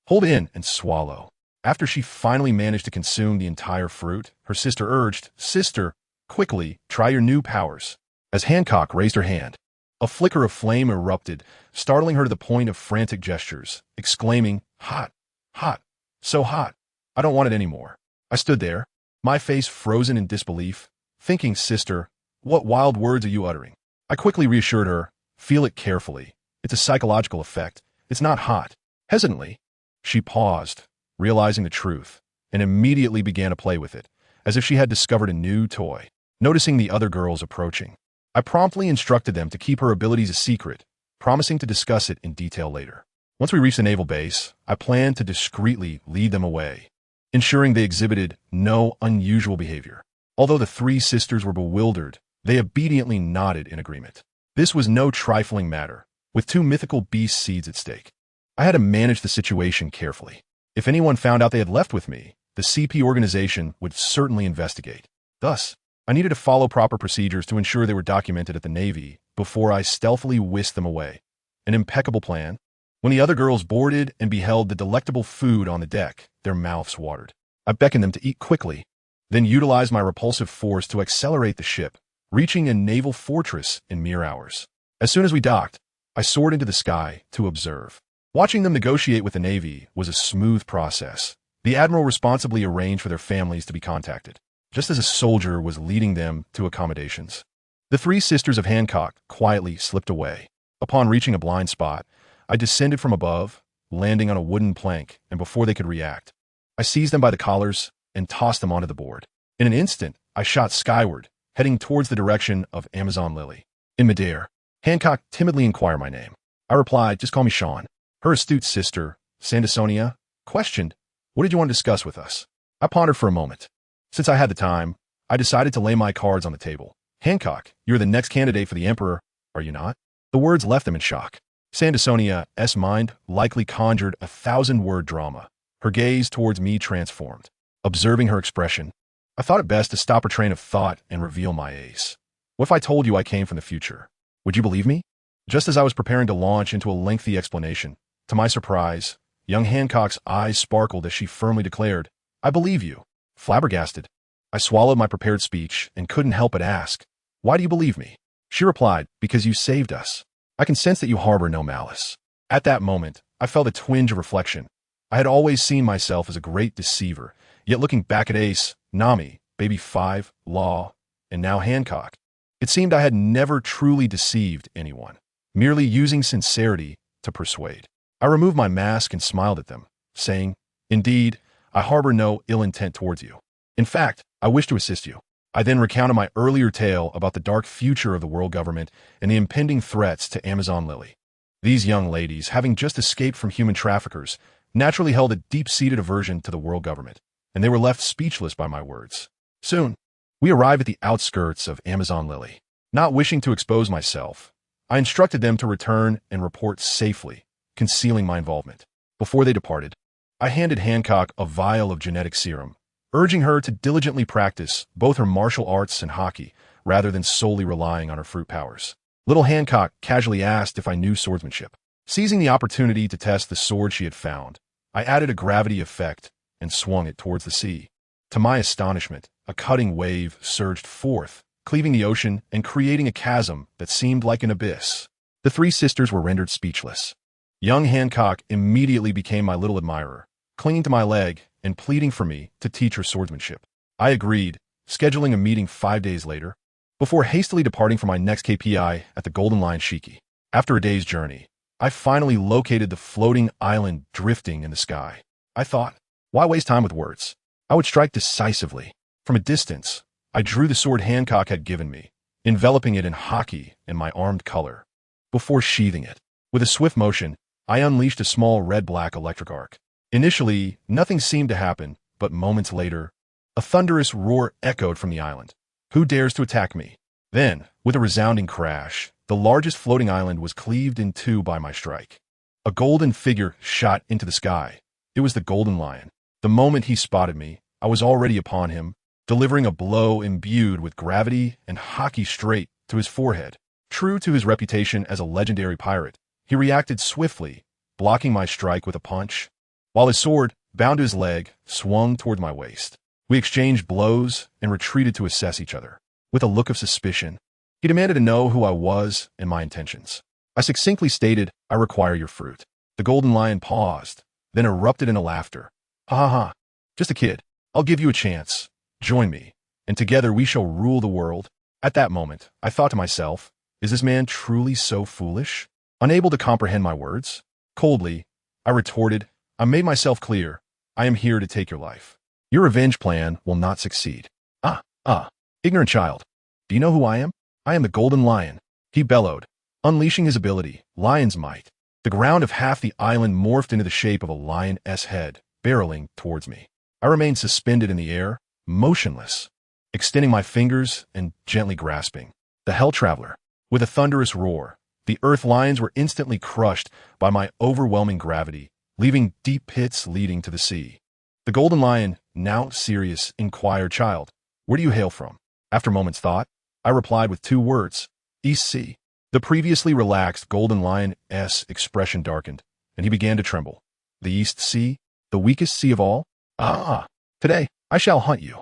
Hold in and swallow. After she finally managed to consume the entire fruit, her sister urged, Sister, quickly, try your new powers. As Hancock raised her hand, a flicker of flame erupted, startling her to the point of frantic gestures, exclaiming, Hot, hot, so hot. I don't want it anymore. I stood there, my face frozen in disbelief, thinking, Sister, what wild words are you uttering? I quickly reassured her, Feel it carefully. It's a psychological effect. It's not hot. Hesitantly, she paused, realizing the truth, and immediately began to play with it, as if she had discovered a new toy. Noticing the other girls approaching, I promptly instructed them to keep her abilities a secret, promising to discuss it in detail later. Once we reached the naval base, I planned to discreetly lead them away, ensuring they exhibited no unusual behavior. Although the three sisters were bewildered, they obediently nodded in agreement. This was no trifling matter, with two mythical beast seeds at stake. I had to manage the situation carefully. If anyone found out they had left with me, the CP organization would certainly investigate. Thus, I needed to follow proper procedures to ensure they were documented at the Navy before I stealthily whisked them away. An impeccable plan. When the other girls boarded and beheld the delectable food on the deck, their mouths watered. I beckoned them to eat quickly, then utilized my repulsive force to accelerate the ship, reaching a naval fortress in mere hours. As soon as we docked, I soared into the sky to observe. Watching them negotiate with the Navy was a smooth process. The Admiral responsibly arranged for their families to be contacted, just as a soldier was leading them to accommodations. The three sisters of Hancock quietly slipped away. Upon reaching a blind spot, I descended from above, landing on a wooden plank, and before they could react, I seized them by the collars and tossed them onto the board. In an instant, I shot skyward, heading towards the direction of Amazon Lily. In midair, Hancock timidly inquired my name. I replied, just call me Sean. Her astute sister, Sandersonia, questioned, what did you want to discuss with us? I pondered for a moment. Since I had the time, I decided to lay my cards on the table. Hancock, you're the next candidate for the Emperor, are you not? The words left them in shock. Sandersonia's mind likely conjured 1,000-word drama. Her gaze towards me transformed. Observing her expression, I thought it best to stop her train of thought and reveal my ace. What if I told you I came from the future? Would you believe me? Just as I was preparing to launch into a lengthy explanation, to my surprise, young Hancock's eyes sparkled as she firmly declared, I believe you. Flabbergasted, I swallowed my prepared speech and couldn't help but ask, why do you believe me? She replied, because you saved us. I can sense that you harbor no malice. At that moment, I felt a twinge of reflection. I had always seen myself as a great deceiver, yet looking back at Ace, Nami, Baby 5, Law, and now Hancock, it seemed I had never truly deceived anyone, merely using sincerity to persuade. I removed my mask and smiled at them, saying, Indeed, I harbor no ill intent towards you. In fact, I wish to assist you. I then recounted my earlier tale about the dark future of the world government and the impending threats to Amazon Lily. These young ladies, having just escaped from human traffickers, naturally held a deep-seated aversion to the world government, and they were left speechless by my words. Soon, we arrived at the outskirts of Amazon Lily. Not wishing to expose myself, I instructed them to return and report safely, concealing my involvement. Before they departed, I handed Hancock a vial of genetic serum, urging her to diligently practice both her martial arts and hockey, rather than solely relying on her fruit powers. Little Hancock casually asked if I knew swordsmanship. Seizing the opportunity to test the sword she had found, I added a gravity effect and swung it towards the sea. To my astonishment, a cutting wave surged forth, cleaving the ocean and creating a chasm that seemed like an abyss. The three sisters were rendered speechless. Young Hancock immediately became my little admirer, clinging to my leg and pleading for me to teach her swordsmanship. I agreed, scheduling a meeting 5 days later, before hastily departing for my next KPI at the Golden Lion Shiki. After a day's journey, I finally located the floating island drifting in the sky. I thought, why waste time with words? I would strike decisively. From a distance, I drew the sword Hancock had given me, enveloping it in hockey in my armed color. Before sheathing it, with a swift motion, I unleashed a small red-black electric arc. Initially, nothing seemed to happen, but moments later, a thunderous roar echoed from the island. Who dares to attack me? Then, with a resounding crash, the largest floating island was cleaved in two by my strike. A golden figure shot into the sky. It was the Golden Lion. The moment he spotted me, I was already upon him, delivering a blow imbued with gravity and hockey straight to his forehead. True to his reputation as a legendary pirate, he reacted swiftly, blocking my strike with a punch, while his sword, bound to his leg, swung toward my waist. We exchanged blows and retreated to assess each other. With a look of suspicion, he demanded to know who I was and my intentions. I succinctly stated, I require your fruit. The Golden Lion paused, then erupted into laughter. Ha ha ha, just a kid. I'll give you a chance. Join me, and together we shall rule the world. At that moment, I thought to myself, is this man truly so foolish? Unable to comprehend my words, coldly, I retorted, I made myself clear. I am here to take your life. Your revenge plan will not succeed. Ignorant child. Do you know who I am? I am the Golden Lion. He bellowed, unleashing his ability, lion's might. The ground of half the island morphed into the shape of a lion's head, barreling towards me. I remained suspended in the air, motionless, extending my fingers and gently grasping. The Hell Traveler. With a thunderous roar, the earth lions were instantly crushed by my overwhelming gravity, leaving deep pits leading to the sea. The Golden Lion, now serious, inquired, child, where do you hail from? After a moment's thought, I replied with 2 words, East Sea. The previously relaxed Golden Lion's expression darkened, and he began to tremble. The East Sea? The weakest sea of all? Today, I shall hunt you.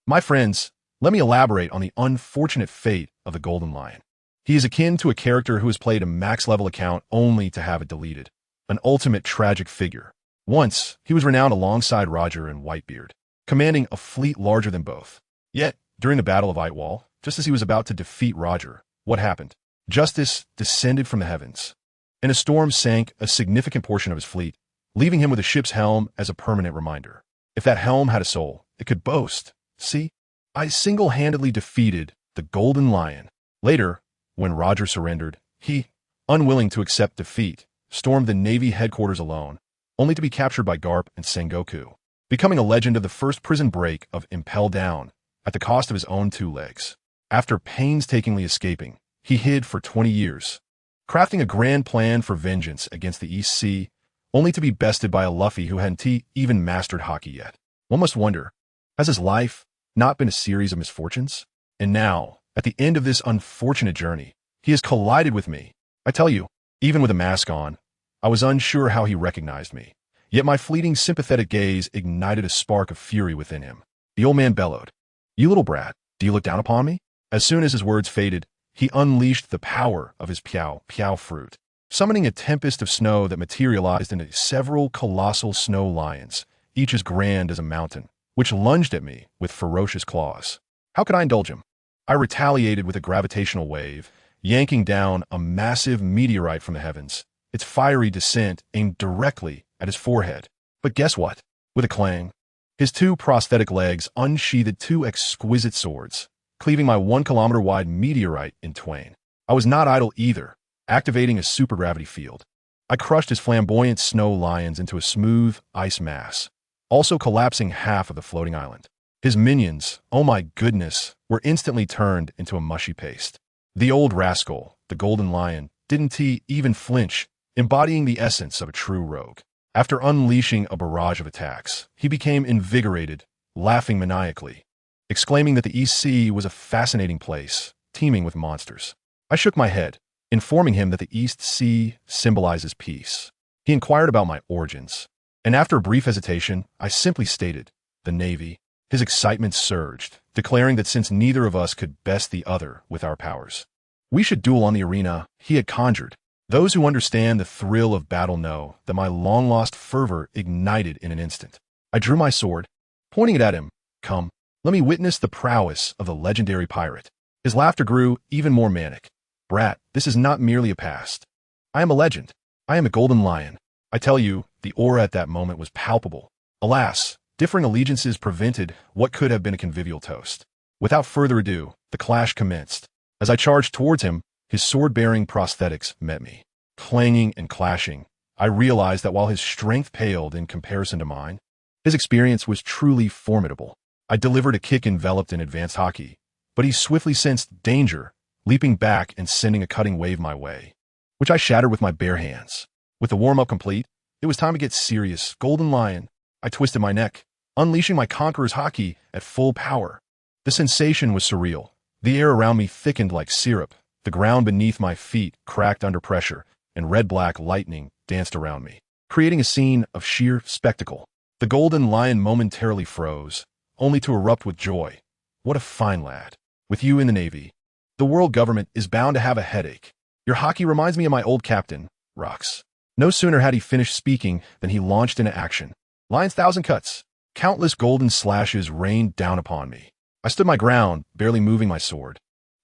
My friends, let me elaborate on the unfortunate fate of the Golden Lion. He is akin to a character who has played a max-level account only to have it deleted. An ultimate tragic figure. Once, he was renowned alongside Roger and Whitebeard, commanding a fleet larger than both. Yet, during the Battle of Whitewall, just as he was about to defeat Roger, what happened? Justice descended from the heavens, and a storm sank a significant portion of his fleet, leaving him with a ship's helm as a permanent reminder. If that helm had a soul, it could boast. See, I single-handedly defeated the Golden Lion. Later, when Roger surrendered, he, unwilling to accept defeat, stormed the Navy headquarters alone, only to be captured by Garp and Sengoku, becoming a legend of the first prison break of Impel Down at the cost of his own 2 legs. After painstakingly escaping, he hid for 20 years, crafting a grand plan for vengeance against the East Sea, only to be bested by a Luffy who hadn't even mastered hockey yet. One must wonder, has his life not been a series of misfortunes? And now, at the end of this unfortunate journey, he has collided with me. I tell you, even with a mask on, I was unsure how he recognized me. Yet my fleeting sympathetic gaze ignited a spark of fury within him. The old man bellowed, You little brat, do you look down upon me? As soon as his words faded, he unleashed the power of his Piao fruit, summoning a tempest of snow that materialized into several colossal snow lions, each as grand as a mountain, which lunged at me with ferocious claws. How could I indulge him? I retaliated with a gravitational wave, yanking down a massive meteorite from the heavens, its fiery descent aimed directly at his forehead. But guess what? With a clang, his 2 prosthetic legs unsheathed 2 exquisite swords, cleaving my 1-kilometer-wide meteorite in twain. I was not idle either, activating a supergravity field. I crushed his flamboyant snow lions into a smooth ice mass, also collapsing half of the floating island. His minions, oh my goodness, were instantly turned into a mushy paste. The old rascal, the Golden Lion, didn't even flinch, embodying the essence of a true rogue. After unleashing a barrage of attacks, he became invigorated, laughing maniacally, exclaiming that the East Sea was a fascinating place, teeming with monsters. I shook my head, informing him that the East Sea symbolizes peace. He inquired about my origins, and after a brief hesitation, I simply stated, the Navy. His excitement surged, declaring that since neither of us could best the other with our powers, we should duel on the arena he had conjured. Those who understand the thrill of battle know that my long-lost fervor ignited in an instant. I drew my sword, pointing it at him. Come. Let me witness the prowess of the legendary pirate. His laughter grew even more manic. Brat, this is not merely a past. I am a legend. I am a golden lion. I tell you, the aura at that moment was palpable. Alas, differing allegiances prevented what could have been a convivial toast. Without further ado, the clash commenced. As I charged towards him, his sword-bearing prosthetics met me. Clanging and clashing, I realized that while his strength paled in comparison to mine, his experience was truly formidable. I delivered a kick enveloped in advanced hockey, but he swiftly sensed danger, leaping back and sending a cutting wave my way, which I shattered with my bare hands. With the warm-up complete, it was time to get serious. Golden Lion, I twisted my neck, unleashing my Conqueror's hockey at full power. The sensation was surreal. The air around me thickened like syrup, the ground beneath my feet cracked under pressure, and red-black lightning danced around me, creating a scene of sheer spectacle. The Golden Lion momentarily froze, only to erupt with joy. What a fine lad. With you in the Navy, the world government is bound to have a headache. Your hockey reminds me of my old captain, Rox. No sooner had he finished speaking than he launched into action. Lion's thousand cuts. Countless golden slashes rained down upon me. I stood my ground, barely moving my sword,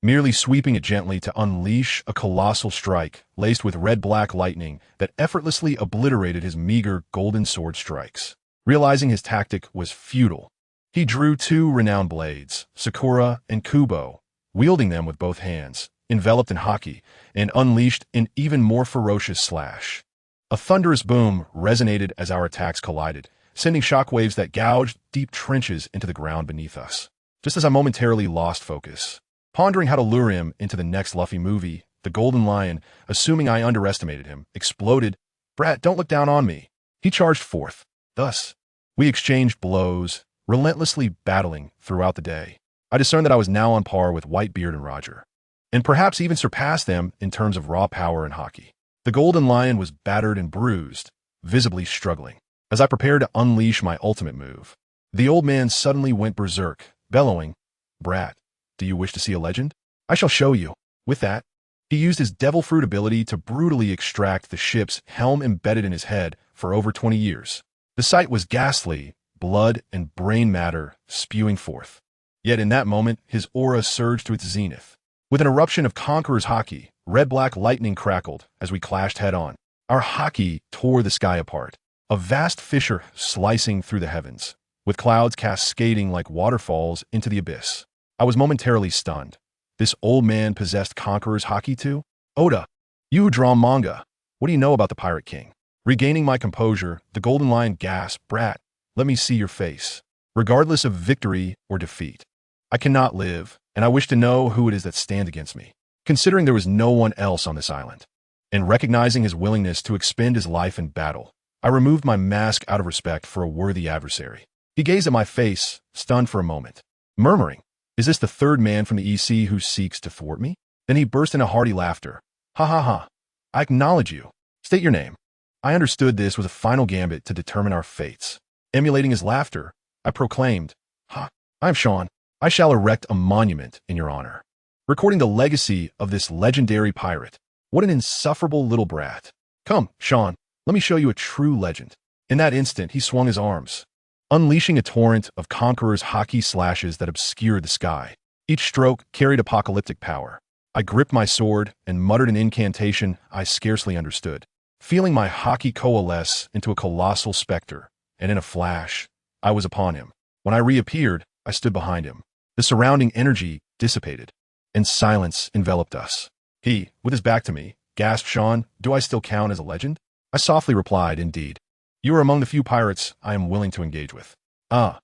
merely sweeping it gently to unleash a colossal strike laced with red-black lightning that effortlessly obliterated his meager golden sword strikes. Realizing his tactic was futile, he drew two renowned blades, Sakura and Kubo, wielding them with both hands, enveloped in hockey, and unleashed an even more ferocious slash. A thunderous boom resonated as our attacks collided, sending shockwaves that gouged deep trenches into the ground beneath us. Just as I momentarily lost focus, pondering how to lure him into the next Luffy movie, the Golden Lion, assuming I underestimated him, exploded. Brat, don't look down on me. He charged forth. Thus, we exchanged blows, relentlessly battling throughout the day. I discerned that I was now on par with Whitebeard and Roger, and perhaps even surpassed them in terms of raw power and hockey. The Golden Lion was battered and bruised, visibly struggling. As I prepared to unleash my ultimate move, the old man suddenly went berserk, bellowing, Brat, do you wish to see a legend? I shall show you. With that, he used his devil fruit ability to brutally extract the ship's helm embedded in his head for over 20 years. The sight was ghastly, blood and brain matter spewing forth. Yet in that moment, his aura surged to its zenith. With an eruption of Conqueror's hockey, red-black lightning crackled as we clashed head-on. Our hockey tore the sky apart, a vast fissure slicing through the heavens, with clouds cascading like waterfalls into the abyss. I was momentarily stunned. This old man possessed Conqueror's hockey too? Oda, you who draw manga, what do you know about the Pirate King? Regaining my composure, the Golden Lion gasped, Brat, let me see your face. Regardless of victory or defeat, I cannot live, and I wish to know who it is that stands against me. Considering there was no one else on this island, and recognizing his willingness to expend his life in battle, I removed my mask out of respect for a worthy adversary. He gazed at my face, stunned for a moment, murmuring, is this the third man from the EC who seeks to thwart me? Then he burst into hearty laughter. Ha ha ha. I acknowledge you. State your name. I understood this was a final gambit to determine our fates. Emulating his laughter, I proclaimed, Ha, I am Sean. I shall erect a monument in your honor, recording the legacy of this legendary pirate. What an insufferable little brat. Come, Sean, let me show you a true legend. In that instant, he swung his arms, unleashing a torrent of Conqueror's hockey slashes that obscured the sky. Each stroke carried apocalyptic power. I gripped my sword and muttered an incantation I scarcely understood, feeling my hockey coalesce into a colossal specter, and in a flash, I was upon him. When I reappeared, I stood behind him. The surrounding energy dissipated, and silence enveloped us. He, with his back to me, gasped, Sean, do I still count as a legend? I softly replied, indeed. You are among the few pirates I am willing to engage with. Ah,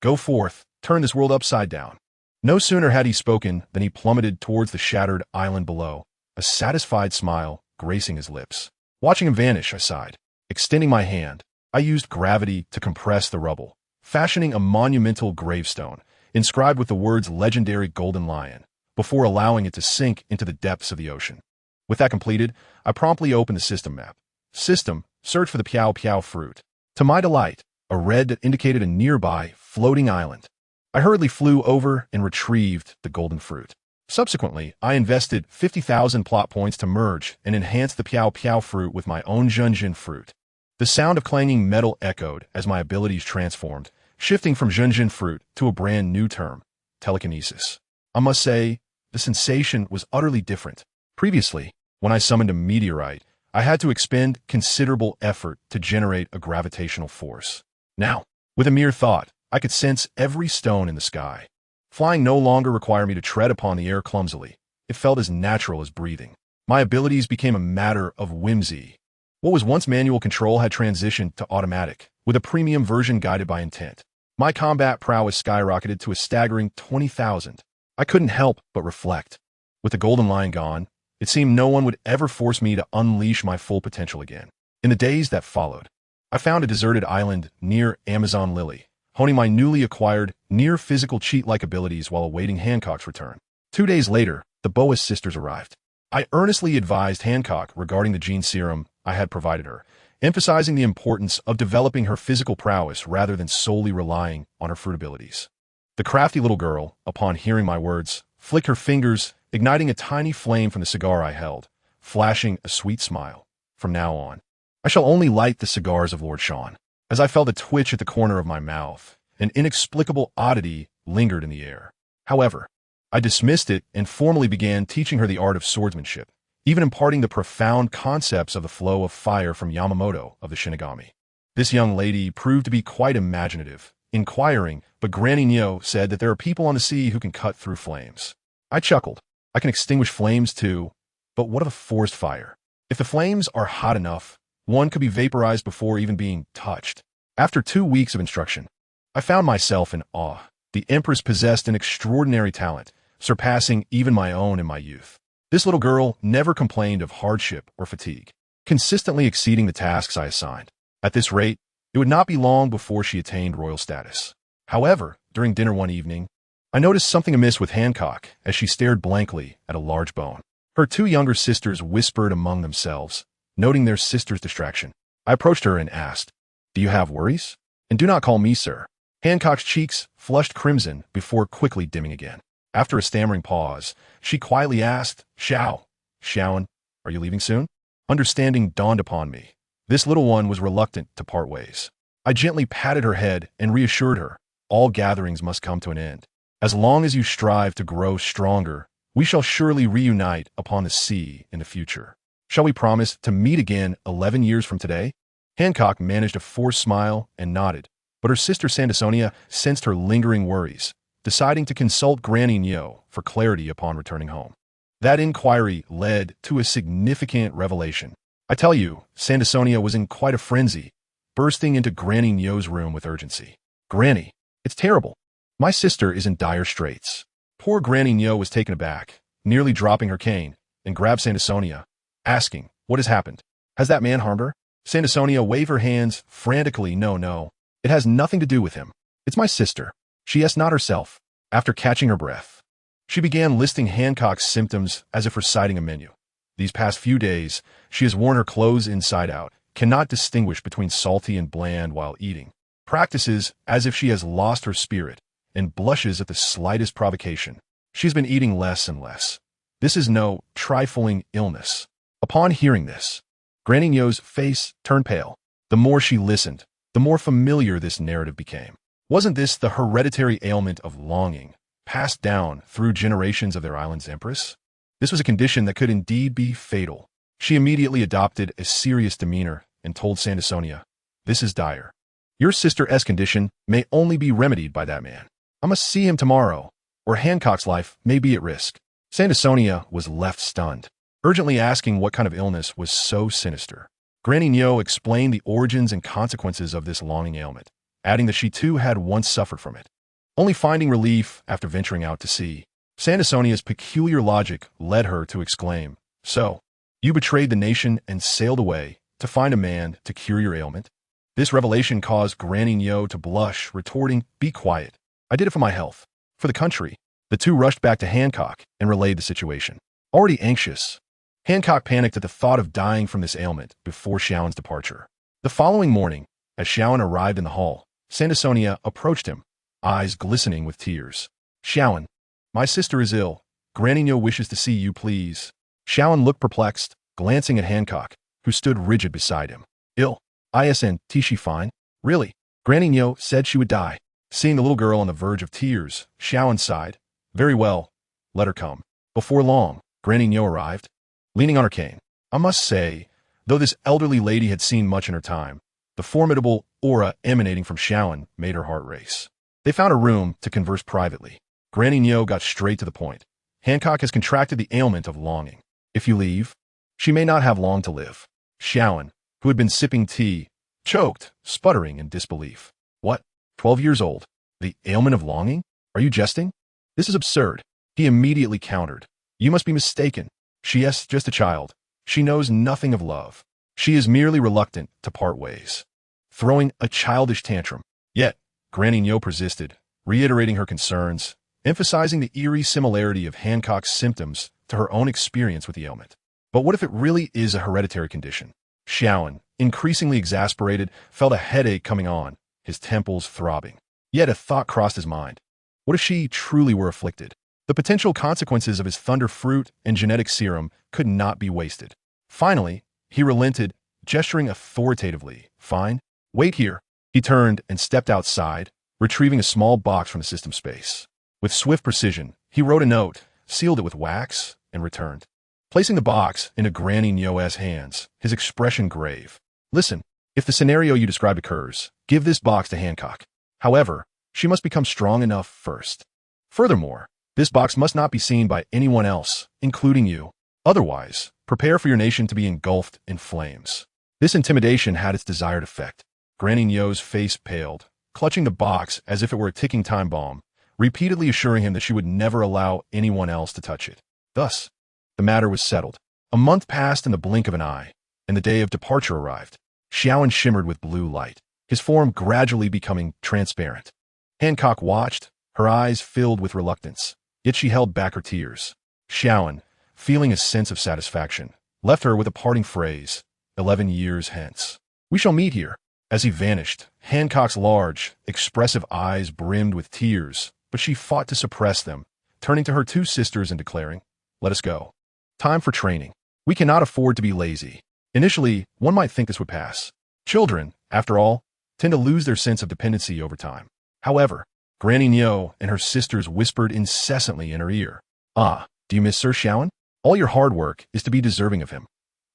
go forth, turn this world upside down. No sooner had he spoken than he plummeted towards the shattered island below, a satisfied smile gracing his lips. Watching him vanish, I sighed. Extending my hand, I used gravity to compress the rubble, fashioning a monumental gravestone, inscribed with the words legendary Golden Lion, before allowing it to sink into the depths of the ocean. With that completed, I promptly opened the system map. System, search for the Piao Piao fruit. To my delight, a red that indicated a nearby, floating island. I hurriedly flew over and retrieved the golden fruit. Subsequently, I invested 50,000 plot points to merge and enhance the Piao Piao fruit with my own Junjin fruit. The sound of clanging metal echoed as my abilities transformed, shifting from Zhenjin fruit to a brand new term, telekinesis. I must say, the sensation was utterly different. Previously, when I summoned a meteorite, I had to expend considerable effort to generate a gravitational force. Now, with a mere thought, I could sense every stone in the sky. Flying no longer required me to tread upon the air clumsily. It felt as natural as breathing. My abilities became a matter of whimsy. What was once manual control had transitioned to automatic, with a premium version guided by intent. My combat prowess skyrocketed to a staggering 20,000. I couldn't help but reflect. With the golden line gone, it seemed no one would ever force me to unleash my full potential again. In the days that followed, I found a deserted island near Amazon Lily, honing my newly acquired near-physical cheat-like abilities while awaiting Hancock's return. 2 days later, the Boas sisters arrived. I earnestly advised Hancock regarding the gene serum I had provided her, emphasizing the importance of developing her physical prowess rather than solely relying on her fruit abilities. The crafty little girl, upon hearing my words, flicked her fingers, igniting a tiny flame from the cigar I held, flashing a sweet smile. From now on, I shall only light the cigars of Lord Sean. As I felt a twitch at the corner of my mouth, an inexplicable oddity lingered in the air. However, I dismissed it and formally began teaching her the art of swordsmanship, even imparting the profound concepts of the flow of fire from Yamamoto of the Shinigami. This young lady proved to be quite imaginative, inquiring, but Granny Nyo said that there are people on the sea who can cut through flames. I chuckled. I can extinguish flames too, but what of a forest fire? If the flames are hot enough, one could be vaporized before even being touched. After 2 weeks of instruction, I found myself in awe. The Empress possessed an extraordinary talent, surpassing even my own in my youth. This little girl never complained of hardship or fatigue, consistently exceeding the tasks I assigned. At this rate, it would not be long before she attained royal status. However, during dinner one evening, I noticed something amiss with Hancock as she stared blankly at a large bone. Her 2 younger sisters whispered among themselves, noting their sister's distraction. I approached her and asked, "Do you have worries? And do not call me sir." Hancock's cheeks flushed crimson before quickly dimming again. After a stammering pause, she quietly asked, Xiaoan, are you leaving soon?" Understanding dawned upon me. This little one was reluctant to part ways. I gently patted her head and reassured her, all gatherings must come to an end. As long as you strive to grow stronger, we shall surely reunite upon the sea in the future. Shall we promise to meet again 11 years from today? Hancock managed a forced smile and nodded, but her sister Sandasonia sensed her lingering worries, deciding to consult Granny Nyo for clarity upon returning home. That inquiry led to a significant revelation. I tell you, Sandasonia was in quite a frenzy, bursting into Granny Nyo's room with urgency. "Granny, it's terrible. My sister is in dire straits." Poor Granny Nyo was taken aback, nearly dropping her cane, and grabbed Sandasonia, asking, "What has happened? Has that man harmed her?" Sandasonia waved her hands frantically. No, it has nothing to do with him. It's my sister. She is not herself. After catching her breath, she began listing Hancock's symptoms as if reciting a menu. These past few days, she has worn her clothes inside out, cannot distinguish between salty and bland while eating, practices as if she has lost her spirit, and blushes at the slightest provocation. She's been eating less and less. This is no trifling illness. Upon hearing this, Granny Nyo's face turned pale. The more she listened, the more familiar this narrative became. Wasn't this the hereditary ailment of longing, passed down through generations of their island's empress? This was a condition that could indeed be fatal. She immediately adopted a serious demeanor and told Sandasonia, "This is dire. Your sister's condition may only be remedied by that man. I must see him tomorrow, or Hancock's life may be at risk." Sandasonia was left stunned, urgently asking what kind of illness was so sinister. Granny Nyo explained the origins and consequences of this longing ailment, adding that she too had once suffered from it, only finding relief after venturing out to sea. Sandasonia's peculiar logic led her to exclaim, "So, you betrayed the nation and sailed away to find a man to cure your ailment?" This revelation caused Granny Nyo to blush, retorting, "Be quiet. I did it for my health, for the country." The two rushed back to Hancock and relayed the situation. Already anxious, Hancock panicked at the thought of dying from this ailment before Xiaoan's departure. The following morning, as Xiaoan arrived in the hall, Sandasonia approached him, eyes glistening with tears. "Xiaoan, my sister is ill. Granny Nyo wishes to see you, please." Xiaoan looked perplexed, glancing at Hancock, who stood rigid beside him. "Ill? Is she fine? Really? Granny Nyo said she would die." Seeing the little girl on the verge of tears, Xiaoan sighed. Very well, let her come. Before long, Granny Nyo arrived, leaning on her cane. I must say, though this elderly lady had seen much in her time, the formidable aura emanating from Xiaoan made her heart race. They found a room to converse privately. Granny Nyo got straight to the point. Hancock has contracted the ailment of longing. If you leave, she may not have long to live. Xiaoan, who had been sipping tea, choked, sputtering in disbelief. What? 12 years old? The ailment of longing? Are you jesting? This is absurd. He immediately countered. You must be mistaken. She is just a child. She knows nothing of love. She is merely reluctant to part ways. Throwing a childish tantrum. Yet, Granny Nyo persisted, reiterating her concerns, emphasizing the eerie similarity of Hancock's symptoms to her own experience with the ailment. But what if it really is a hereditary condition? Xiaoan, increasingly exasperated, felt a headache coming on, his temples throbbing. Yet a thought crossed his mind. What if she truly were afflicted? The potential consequences of his thunder fruit and genetic serum could not be wasted. Finally, he relented, gesturing authoritatively. Fine, wait here. He turned and stepped outside, retrieving a small box from the system space. With swift precision, he wrote a note, sealed it with wax, and returned. Placing the box into Granny Nyo's hands, his expression grave. Listen, if the scenario you described occurs, give this box to Hancock. However, she must become strong enough first. Furthermore, this box must not be seen by anyone else, including you. Otherwise, prepare for your nation to be engulfed in flames. This intimidation had its desired effect. Granny Nyo's face paled, clutching the box as if it were a ticking time bomb, repeatedly assuring him that she would never allow anyone else to touch it. Thus, the matter was settled. A month passed in the blink of an eye, and the day of departure arrived. Xiaoan shimmered with blue light, his form gradually becoming transparent. Hancock watched, her eyes filled with reluctance, yet she held back her tears. Xiaoan, feeling a sense of satisfaction, left her with a parting phrase, 11 years hence. We shall meet here. As he vanished, Hancock's large, expressive eyes brimmed with tears, but she fought to suppress them, turning to her two sisters and declaring, let us go. Time for training. We cannot afford to be lazy. Initially, one might think this would pass. Children, after all, tend to lose their sense of dependency over time. However, Granny Nyo and her sisters whispered incessantly in her ear. Ah, do you miss Sir Xiaoan? All your hard work is to be deserving of him.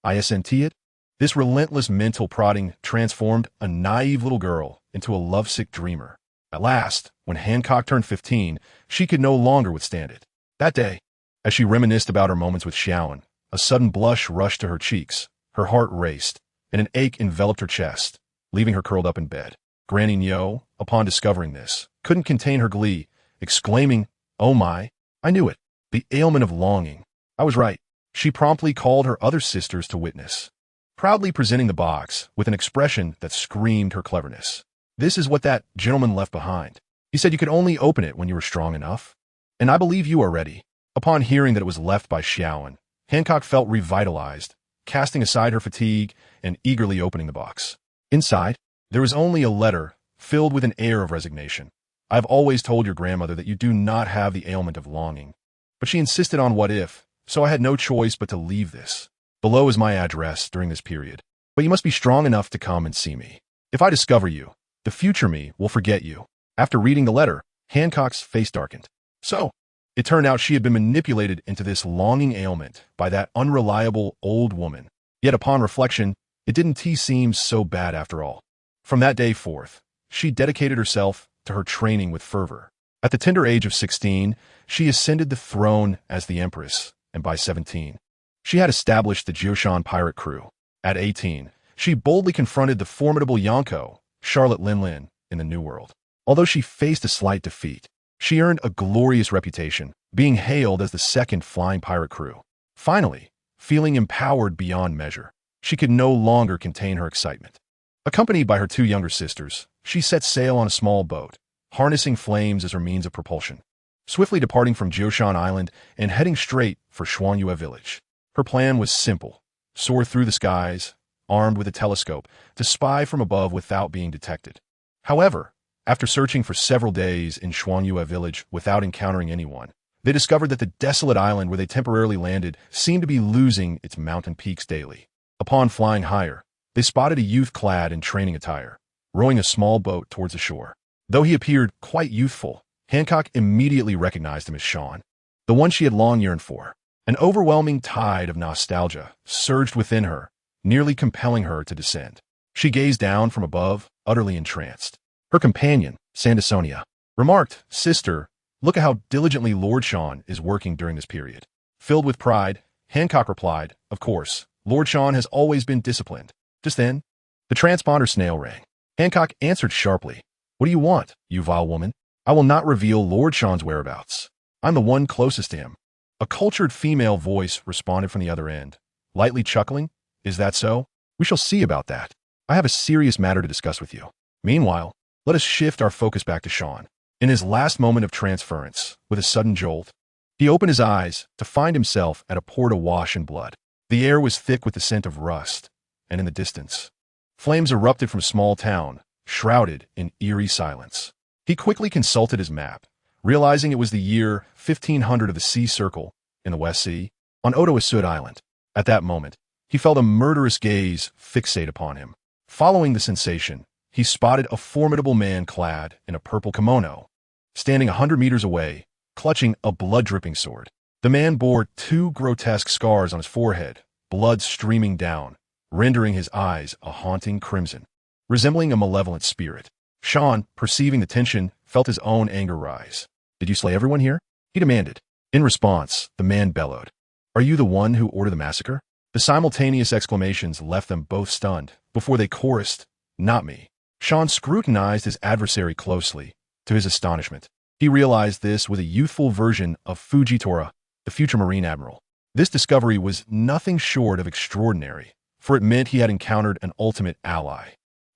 Isn't it? This relentless mental prodding transformed a naive little girl into a lovesick dreamer. At last, when Hancock turned 15, she could no longer withstand it. That day, as she reminisced about her moments with Xiaoan, a sudden blush rushed to her cheeks, her heart raced, and an ache enveloped her chest, leaving her curled up in bed. Granny Nyo, upon discovering this, couldn't contain her glee, exclaiming, Oh my, I knew it, the ailment of longing. I was right. She promptly called her other sisters to witness, proudly presenting the box with an expression that screamed her cleverness. This is what that gentleman left behind. He said you could only open it when you were strong enough. And I believe you are ready. Upon hearing that it was left by Xiaoan, Hancock felt revitalized, casting aside her fatigue and eagerly opening the box. Inside, there was only a letter, filled with an air of resignation. I have always told your grandmother that you do not have the ailment of longing. But she insisted on what if, so I had no choice but to leave this. Below is my address during this period. But you must be strong enough to come and see me. If I discover you, the future me will forget you. After reading the letter, Hancock's face darkened. So, it turned out she had been manipulated into this longing ailment by that unreliable old woman. Yet upon reflection, it didn't seem so bad after all. From that day forth, she dedicated herself to her training with fervor. At the tender age of 16, she ascended the throne as the Empress, and by 17, she had established the Jioshan pirate crew. At 18, she boldly confronted the formidable Yonko, Charlotte Linlin, in the New World. Although she faced a slight defeat, she earned a glorious reputation, being hailed as the second flying pirate crew. Finally, feeling empowered beyond measure, she could no longer contain her excitement. Accompanied by her two younger sisters, she set sail on a small boat, harnessing flames as her means of propulsion, swiftly departing from Jioshan Island and heading straight for Xuanyue village. Her plan was simple: soar through the skies, armed with a telescope, to spy from above without being detected. However, after searching for several days in Xuanyue village without encountering anyone, they discovered that the desolate island where they temporarily landed seemed to be losing its mountain peaks daily. Upon flying higher, they spotted a youth clad in training attire, rowing a small boat towards the shore. Though he appeared quite youthful, Hancock immediately recognized him as Sean, the one she had long yearned for. An overwhelming tide of nostalgia surged within her, nearly compelling her to descend. She gazed down from above, utterly entranced. Her companion, Sandersonia, remarked, "Sister, look at how diligently Lord Sean is working during this period." Filled with pride, Hancock replied, "Of course, Lord Sean has always been disciplined." Just then, the transponder snail rang. Hancock answered sharply, "What do you want, you vile woman? I will not reveal Lord Sean's whereabouts. I'm the one closest to him." A cultured female voice responded from the other end, lightly chuckling, "Is that so? We shall see about that. I have a serious matter to discuss with you. Meanwhile, let us shift our focus back to Sean. In his last moment of transference, with a sudden jolt, he opened his eyes to find himself at a port awash in blood. The air was thick with the scent of rust, and in the distance, flames erupted from a small town, shrouded in eerie silence. He quickly consulted his map, realizing it was the year 1500 of the Sea Circle in the West Sea, on Otoesud Island. At that moment, he felt a murderous gaze fixate upon him. Following the sensation, he spotted a formidable man clad in a purple kimono, standing 100 meters away, clutching a blood-dripping sword. The man bore 2 grotesque scars on his forehead, blood streaming down, rendering his eyes a haunting crimson, resembling a malevolent spirit. Sean, perceiving the tension, felt his own anger rise. "Did you slay everyone here?" he demanded. In response, the man bellowed, "Are you the one who ordered the massacre?" The simultaneous exclamations left them both stunned, before they chorused, "Not me." Sean scrutinized his adversary closely. To his astonishment, he realized this was a youthful version of Fujitora, the future Marine Admiral. This discovery was nothing short of extraordinary, for it meant he had encountered an ultimate ally.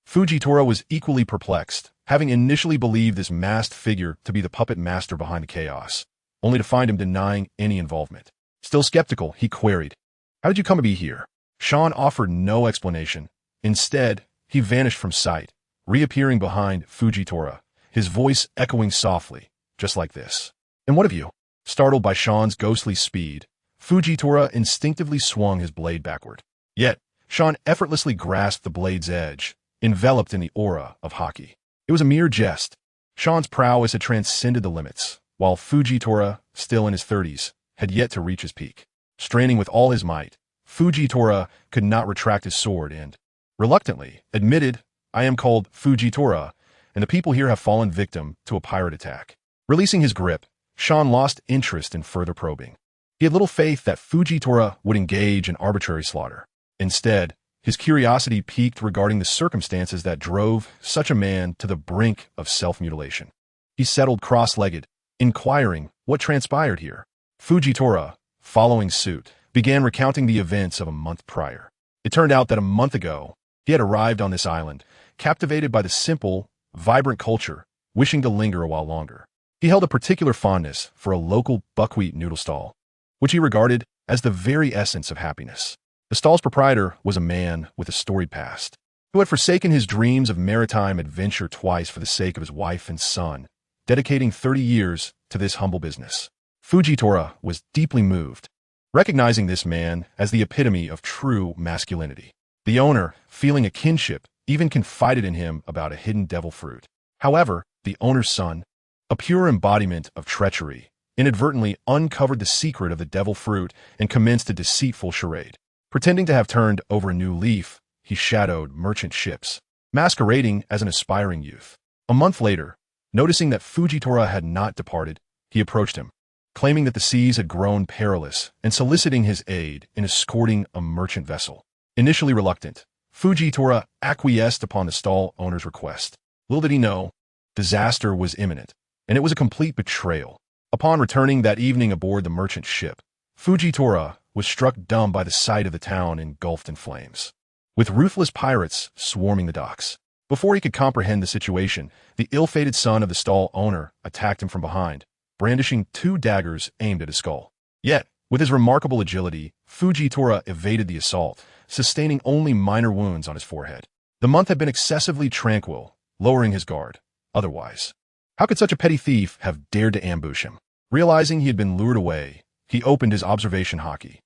Fujitora was equally perplexed, having initially believed this masked figure to be the puppet master behind the chaos, only to find him denying any involvement. Still skeptical, he queried, "How did you come to be here?" Sean offered no explanation. Instead, he vanished from sight, reappearing behind Fujitora, his voice echoing softly, just like this. "And what of you?" Startled by Sean's ghostly speed, Fujitora instinctively swung his blade backward. Yet, Sean effortlessly grasped the blade's edge, enveloped in the aura of Haki. It was a mere jest. Sean's prowess had transcended the limits, while Fujitora, still in his 30s, had yet to reach his peak. Straining with all his might, Fujitora could not retract his sword and, reluctantly, admitted, "I am called Fujitora, and the people here have fallen victim to a pirate attack." Releasing his grip, Sean lost interest in further probing. He had little faith that Fujitora would engage in arbitrary slaughter. Instead, his curiosity piqued regarding the circumstances that drove such a man to the brink of self-mutilation. He settled cross-legged, inquiring what transpired here. Fujitora, following suit, began recounting the events of a month prior. It turned out that a month ago, he had arrived on this island, captivated by the simple, vibrant culture, wishing to linger a while longer. He held a particular fondness for a local buckwheat noodle stall, which he regarded as the very essence of happiness. The stall's proprietor was a man with a storied past, who had forsaken his dreams of maritime adventure twice for the sake of his wife and son, dedicating 30 years to this humble business. Fujitora was deeply moved, recognizing this man as the epitome of true masculinity. The owner, feeling a kinship, even confided in him about a hidden devil fruit. However, the owner's son, a pure embodiment of treachery, inadvertently uncovered the secret of the devil fruit and commenced a deceitful charade. Pretending to have turned over a new leaf, he shadowed merchant ships, masquerading as an aspiring youth. A month later, noticing that Fujitora had not departed, he approached him, claiming that the seas had grown perilous and soliciting his aid in escorting a merchant vessel. Initially reluctant, Fujitora acquiesced upon the stall owner's request. Little did he know, disaster was imminent, and it was a complete betrayal. Upon returning that evening aboard the merchant ship, Fujitora was struck dumb by the sight of the town engulfed in flames, with ruthless pirates swarming the docks. Before he could comprehend the situation, the ill-fated son of the stall owner attacked him from behind, brandishing 2 daggers aimed at his skull. Yet, with his remarkable agility, Fujitora evaded the assault, sustaining only minor wounds on his forehead. The month had been excessively tranquil, lowering his guard. Otherwise, how could such a petty thief have dared to ambush him? Realizing he had been lured away, he opened his observation Haki,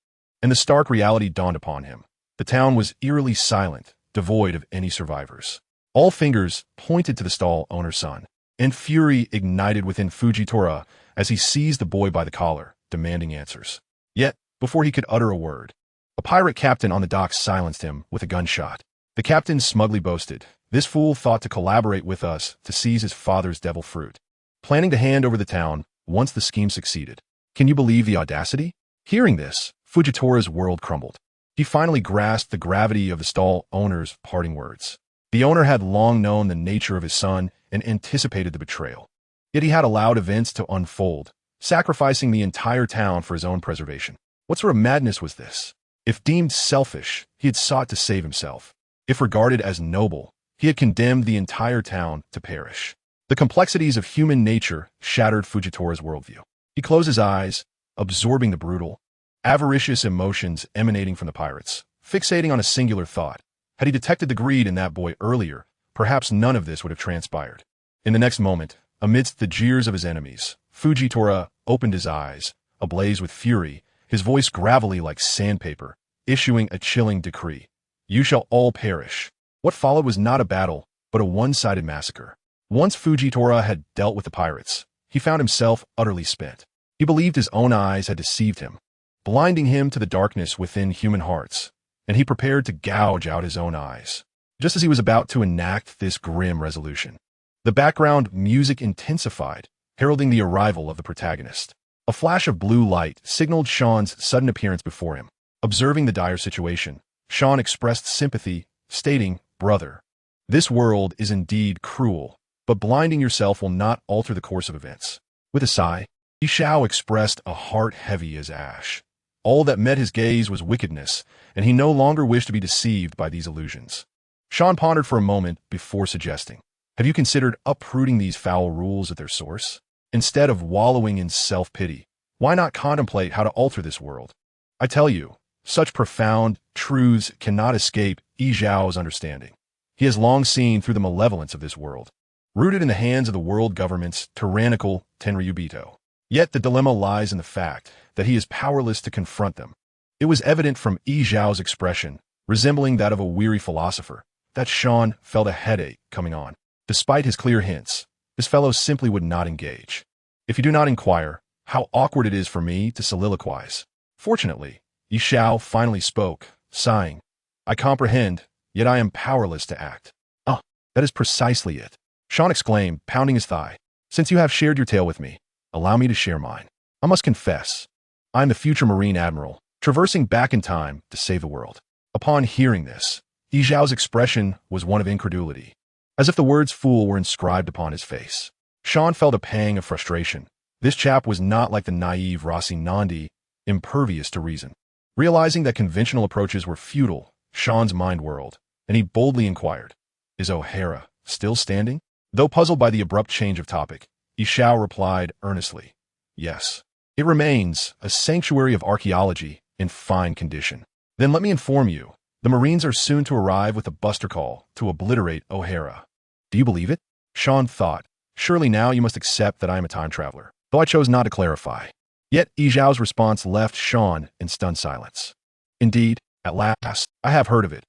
and the stark reality dawned upon him. The town was eerily silent, devoid of any survivors. All fingers pointed to the stall owner's son. and fury ignited within Fujitora as he seized the boy by the collar, demanding answers. Yet, before he could utter a word, a pirate captain on the docks silenced him with a gunshot. The captain smugly boasted, "This fool thought to collaborate with us to seize his father's devil fruit, planning to hand over the town once the scheme succeeded. Can you believe the audacity?" Hearing this, Fujitora's world crumbled. He finally grasped the gravity of the stall owner's parting words. The owner had long known the nature of his son and anticipated the betrayal. Yet he had allowed events to unfold, sacrificing the entire town for his own preservation. What sort of madness was this? If deemed selfish, he had sought to save himself. If regarded as noble, he had condemned the entire town to perish. The complexities of human nature shattered Fujitora's worldview. He closed his eyes, absorbing the brutal, avaricious emotions emanating from the pirates, fixating on a singular thought. Had he detected the greed in that boy earlier, perhaps none of this would have transpired. In the next moment, amidst the jeers of his enemies, Fujitora opened his eyes, ablaze with fury, his voice gravelly like sandpaper, issuing a chilling decree. "You shall all perish." What followed was not a battle, but a one-sided massacre. Once Fujitora had dealt with the pirates, he found himself utterly spent. He believed his own eyes had deceived him, blinding him to the darkness within human hearts, and he prepared to gouge out his own eyes. Just as he was about to enact this grim resolution, the background music intensified, heralding the arrival of the protagonist. A flash of blue light signaled Sean's sudden appearance before him. Observing the dire situation, Sean expressed sympathy, stating, "Brother, this world is indeed cruel, but blinding yourself will not alter the course of events." With a sigh, Ishao expressed a heart heavy as ash. All that met his gaze was wickedness, and he no longer wished to be deceived by these illusions. Sean pondered for a moment before suggesting, "Have you considered uprooting these foul rules at their source? Instead of wallowing in self-pity, why not contemplate how to alter this world? I tell you, such profound truths cannot escape Yi Zhao's understanding. He has long seen through the malevolence of this world, rooted in the hands of the world government's tyrannical Tenryubito. Yet the dilemma lies in the fact that he is powerless to confront them." It was evident from Yi Zhao's expression, resembling that of a weary philosopher, that Sean felt a headache coming on. Despite his clear hints, this fellow simply would not engage. "If you do not inquire, how awkward it is for me to soliloquize." Fortunately, Yi Zhao finally spoke, sighing, "I comprehend, yet I am powerless to act." "Ah, that is precisely it," Sean exclaimed, pounding his thigh. "Since you have shared your tale with me, allow me to share mine. I must confess, I am the future Marine Admiral, traversing back in time to save the world." Upon hearing this, Yi Zhao's expression was one of incredulity, as if the words fool were inscribed upon his face. Sean felt a pang of frustration. This chap was not like the naive Rossi Nandi, impervious to reason. Realizing that conventional approaches were futile, Sean's mind whirled, and he boldly inquired, "Is O'Hara still standing?" Though puzzled by the abrupt change of topic, Ishao replied earnestly, "Yes. It remains a sanctuary of archaeology in fine condition." "Then let me inform you, the Marines are soon to arrive with a buster call to obliterate O'Hara." "Do you believe it?" Sean thought, "Surely now you must accept that I am a time traveler," though I chose not to clarify. Yet Yi Zhao's response left Sean in stunned silence. "Indeed, at last, I have heard of it.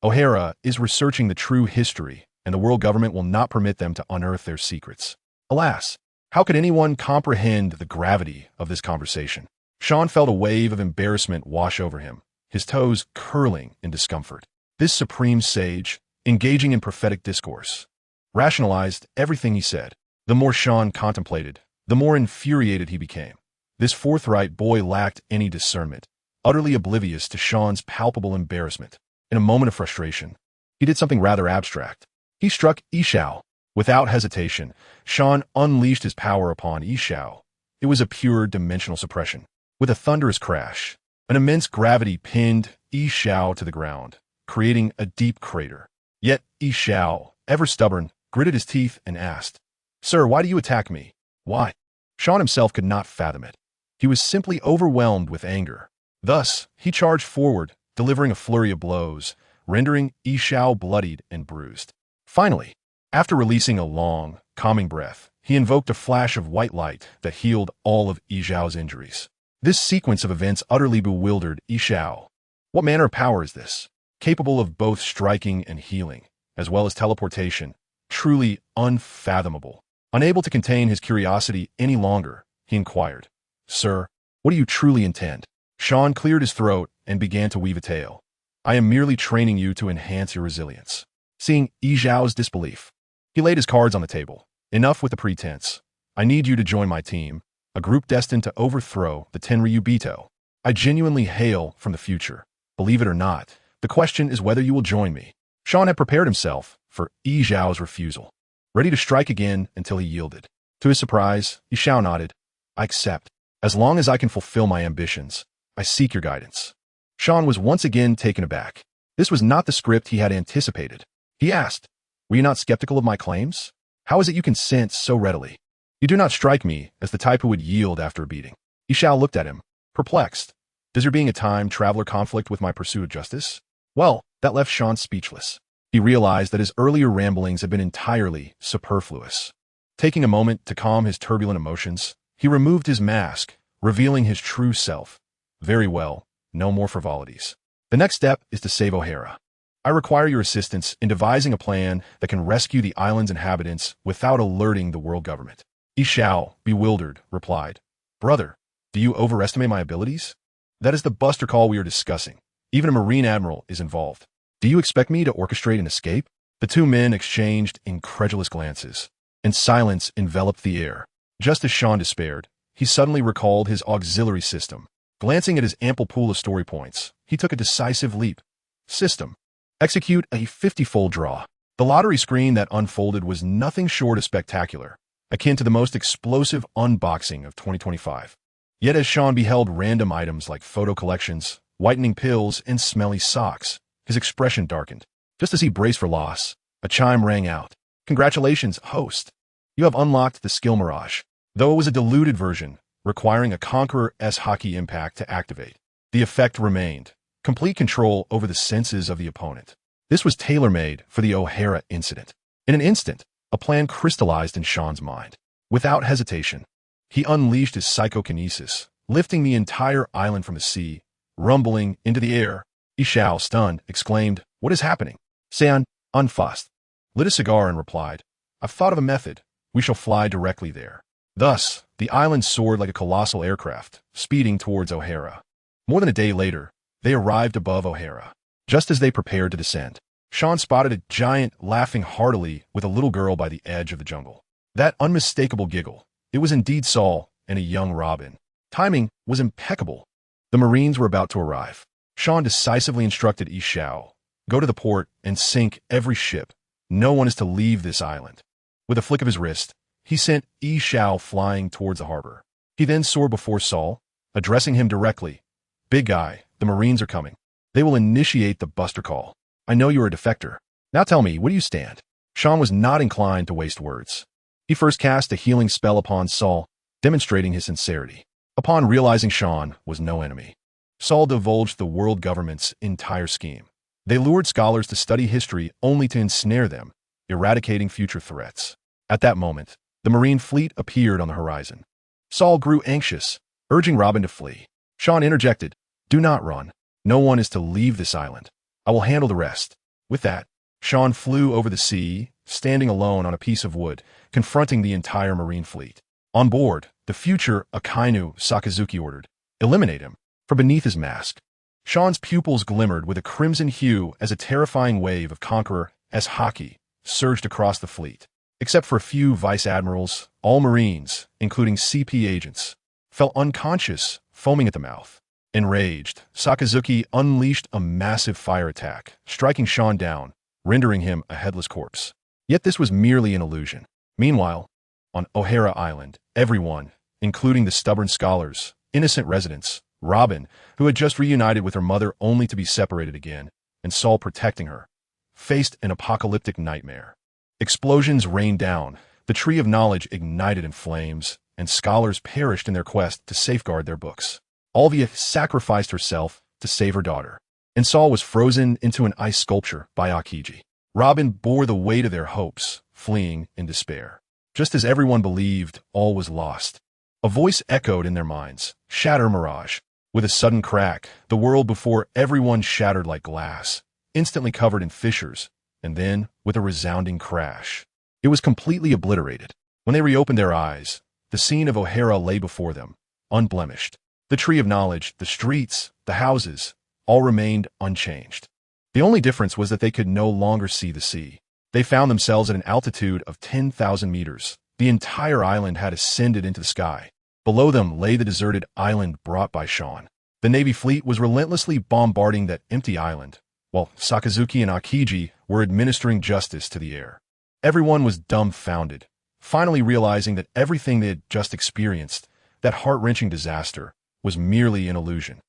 O'Hara is researching the true history, and the world government will not permit them to unearth their secrets." Alas, how could anyone comprehend the gravity of this conversation? Sean felt a wave of embarrassment wash over him, his toes curling in discomfort. This supreme sage, engaging in prophetic discourse, rationalized everything he said. The more Sean contemplated, the more infuriated he became. This forthright boy lacked any discernment, utterly oblivious to Sean's palpable embarrassment. In a moment of frustration, he did something rather abstract. He struck Yi Zhao. Without hesitation, Sean unleashed his power upon Yi Zhao. It was a pure dimensional suppression. With a thunderous crash, an immense gravity pinned Yi Zhao to the ground, creating a deep crater. Yet Yi Zhao, ever stubborn, gritted his teeth and asked, "Sir, why do you attack me?" "Why?" Sean himself could not fathom it. He was simply overwhelmed with anger. Thus, he charged forward, delivering a flurry of blows, rendering Yi Zhao bloodied and bruised. Finally, after releasing a long, calming breath, he invoked a flash of white light that healed all of Yi Zhao's injuries. This sequence of events utterly bewildered Yi Zhao. What manner of power is this? Capable of both striking and healing, as well as teleportation. Truly unfathomable. Unable to contain his curiosity any longer, he inquired, "Sir, what do you truly intend?" Sean cleared his throat and began to weave a tale. "I am merely training you to enhance your resilience." Seeing Yi Zhao's disbelief, he laid his cards on the table. "Enough with the pretense. I need you to join my team, a group destined to overthrow the Tenryu Bito. I genuinely hail from the future. Believe it or not, the question is whether you will join me." Sean had prepared himself for Yi Zhao's refusal, ready to strike again until he yielded. To his surprise, Yi Zhao nodded. "I accept. As long as I can fulfill my ambitions, I seek your guidance." Sean was once again taken aback. This was not the script he had anticipated. He asked, "Were you not skeptical of my claims? How is it you consent so readily? You do not strike me as the type who would yield after a beating." Yi Zhao looked at him, perplexed. Does your being a time traveler conflict with my pursuit of justice? Well, that left Sean speechless. He realized that his earlier ramblings had been entirely superfluous. Taking a moment to calm his turbulent emotions, he removed his mask, revealing his true self. "Very well, no more frivolities. The next step is to save O'Hara. I require your assistance in devising a plan that can rescue the island's inhabitants without alerting the world government." Yi Zhao, bewildered, replied, "Brother, do you overestimate my abilities? That is the buster call we are discussing. Even a Marine Admiral is involved. Do you expect me to orchestrate an escape?" The two men exchanged incredulous glances, and silence enveloped the air. Just as Sean despaired, he suddenly recalled his auxiliary system. Glancing at his ample pool of story points, he took a decisive leap. System. Execute a 50-fold draw. The lottery screen that unfolded was nothing short of spectacular, akin to the most explosive unboxing of 2025. Yet as Sean beheld random items like photo collections, whitening pills, and smelly socks, his expression darkened. Just as he braced for loss, a chime rang out. "Congratulations, host. You have unlocked the skill Mirage." Though it was a diluted version, requiring a Conqueror's hockey impact to activate, the effect remained. Complete control over the senses of the opponent. This was tailor-made for the O'Hara incident. In an instant, a plan crystallized in Sean's mind. Without hesitation, he unleashed his psychokinesis, lifting the entire island from the sea, rumbling into the air. Yi Zhao, stunned, exclaimed, "What is happening?" San unfussed, lit a cigar and replied, "I've thought of a method. We shall fly directly there." Thus, the island soared like a colossal aircraft, speeding towards O'Hara. More than a day later, they arrived above O'Hara. Just as they prepared to descend, Sean spotted a giant laughing heartily with a little girl by the edge of the jungle. That unmistakable giggle, it was indeed Saul and a young Robin. Timing was impeccable. The Marines were about to arrive. Sean decisively instructed Yi Zhao, "Go to the port and sink every ship. No one is to leave this island." With a flick of his wrist, he sent Yi Zhao flying towards the harbor. He then soared before Saul, addressing him directly. "Big guy, the Marines are coming. They will initiate the buster call. I know you are a defector. Now tell me, where do you stand?" Sean was not inclined to waste words. He first cast a healing spell upon Saul, demonstrating his sincerity. Upon realizing Sean was no enemy, Saul divulged the world government's entire scheme. They lured scholars to study history only to ensnare them, eradicating future threats. At that moment, the Marine fleet appeared on the horizon. Saul grew anxious, urging Robin to flee. Sean interjected, "Do not run. No one is to leave this island. I will handle the rest." With that, Sean flew over the sea, standing alone on a piece of wood, confronting the entire Marine fleet. On board, the future Akainu Sakazuki ordered, "Eliminate him." From beneath his mask, Sean's pupils glimmered with a crimson hue as a terrifying wave of Conqueror's hockey surged across the fleet. Except for a few vice admirals, all Marines, including CP agents, fell unconscious, foaming at the mouth. Enraged, Sakazuki unleashed a massive fire attack, striking Sean down, rendering him a headless corpse. Yet this was merely an illusion. Meanwhile, on O'Hara Island, everyone, including the stubborn scholars, innocent residents, Robin, who had just reunited with her mother only to be separated again, and Saul protecting her, faced an apocalyptic nightmare. Explosions rained down, the tree of knowledge ignited in flames, and scholars perished in their quest to safeguard their books. Olvia sacrificed herself to save her daughter, and Saul was frozen into an ice sculpture by Akiji. Robin bore the weight of their hopes, fleeing in despair. Just as everyone believed all was lost, a voice echoed in their minds, "Shatter, Mirage." With a sudden crack, the world before everyone shattered like glass, instantly covered in fissures, and then, with a resounding crash, it was completely obliterated. When they reopened their eyes, the scene of O'Hara lay before them, unblemished. The tree of knowledge, the streets, the houses, all remained unchanged. The only difference was that they could no longer see the sea. They found themselves at an altitude of 10,000 meters. The entire island had ascended into the sky. Below them lay the deserted island brought by Sean. The Navy fleet was relentlessly bombarding that empty island, while Sakazuki and Akiji were administering justice to the air. Everyone was dumbfounded, finally realizing that everything they had just experienced, that heart-wrenching disaster, was merely an illusion.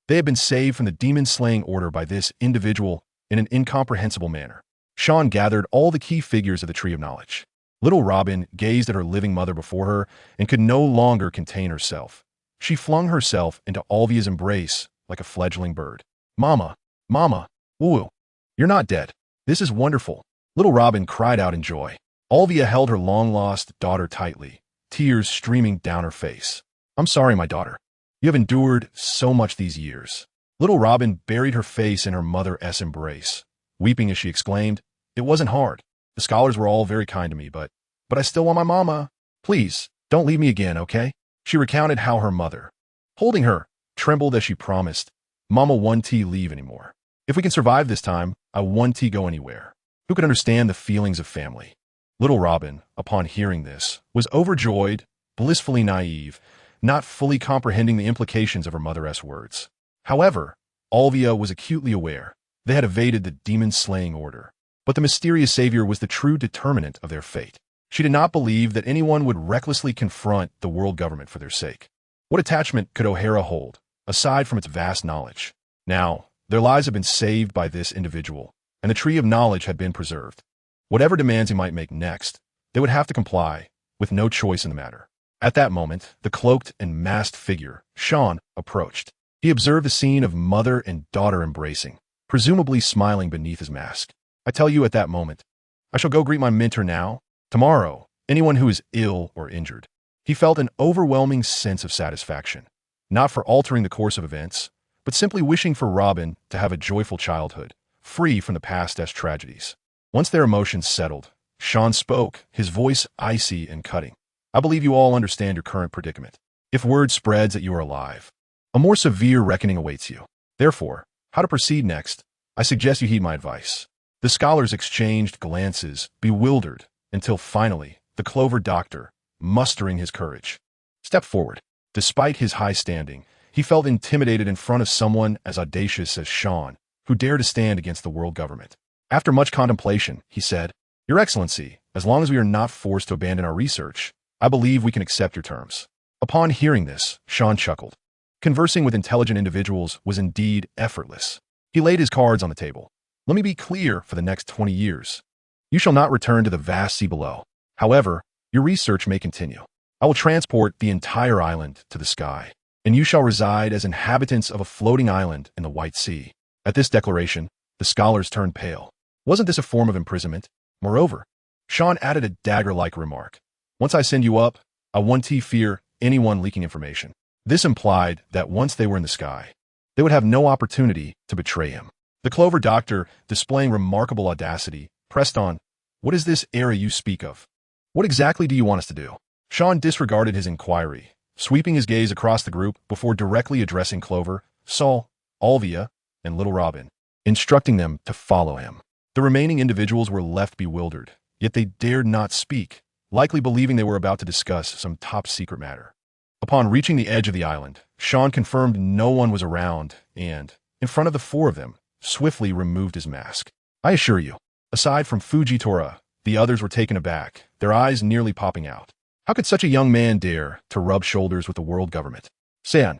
They had been saved from the demon-slaying order by this individual in an incomprehensible manner. Sean gathered all the key figures of the Tree of Knowledge. Little Robin gazed at her living mother before her and could no longer contain herself. She flung herself into Alvia's embrace like a fledgling bird. Mama, Mama, woo, you're not dead. This is wonderful. Little Robin cried out in joy. Alvia held her long-lost daughter tightly, tears streaming down her face. I'm sorry, my daughter. You have endured so much these years. Little Robin buried her face in her mother's embrace, weeping as she exclaimed, "It wasn't hard. The scholars were all very kind to me, but I still want my mama. Please, don't leave me again, okay?" She recounted how her mother, holding her, trembled as she promised, "Mama won't leave anymore. If we can survive this time, I won't go anywhere." Who could understand the feelings of family? Little Robin, upon hearing this, was overjoyed, blissfully naive, not fully comprehending the implications of her mother's words. However, Alvia was acutely aware they had evaded the demon-slaying order. But the mysterious savior was the true determinant of their fate. She did not believe that anyone would recklessly confront the world government for their sake. What attachment could O'Hara hold, aside from its vast knowledge? Now, their lives had been saved by this individual, and the Tree of Knowledge had been preserved. Whatever demands he might make next, they would have to comply, with no choice in the matter. At that moment, the cloaked and masked figure, Sean, approached. He observed the scene of mother and daughter embracing, presumably smiling beneath his mask. I tell you at that moment, I shall go greet my mentor now. Tomorrow, anyone who is ill or injured. He felt an overwhelming sense of satisfaction, not for altering the course of events, but simply wishing for Robin to have a joyful childhood, free from the past's tragedies. Once their emotions settled, Sean spoke, his voice icy and cutting. I believe you all understand your current predicament. If word spreads that you are alive, a more severe reckoning awaits you. Therefore, how to proceed next, I suggest you heed my advice. The scholars exchanged glances, bewildered, until finally, the Clover Doctor, mustering his courage, stepped forward. Despite his high standing, he felt intimidated in front of someone as audacious as Sean, who dared to stand against the world government. After much contemplation, he said, Your Excellency, as long as we are not forced to abandon our research, I believe we can accept your terms. Upon hearing this, Sean chuckled. Conversing with intelligent individuals was indeed effortless. He laid his cards on the table. Let me be clear for the next 20 years. You shall not return to the vast sea below. However, your research may continue. I will transport the entire island to the sky, and you shall reside as inhabitants of a floating island in the White Sea. At this declaration, the scholars turned pale. Wasn't this a form of imprisonment? Moreover, Sean added a dagger-like remark. Once I send you up, I won't fear anyone leaking information. This implied that once they were in the sky, they would have no opportunity to betray him. The Clover Doctor, displaying remarkable audacity, pressed on, What is this era you speak of? What exactly do you want us to do? Sean disregarded his inquiry, sweeping his gaze across the group before directly addressing Clover, Saul, Alvia, and Little Robin, instructing them to follow him. The remaining individuals were left bewildered, yet they dared not speak, likely believing they were about to discuss some top-secret matter. Upon reaching the edge of the island, Sean confirmed no one was around and, in front of the four of them, swiftly removed his mask. I assure you, aside from Fujitora, the others were taken aback, their eyes nearly popping out. How could such a young man dare to rub shoulders with the world government? San,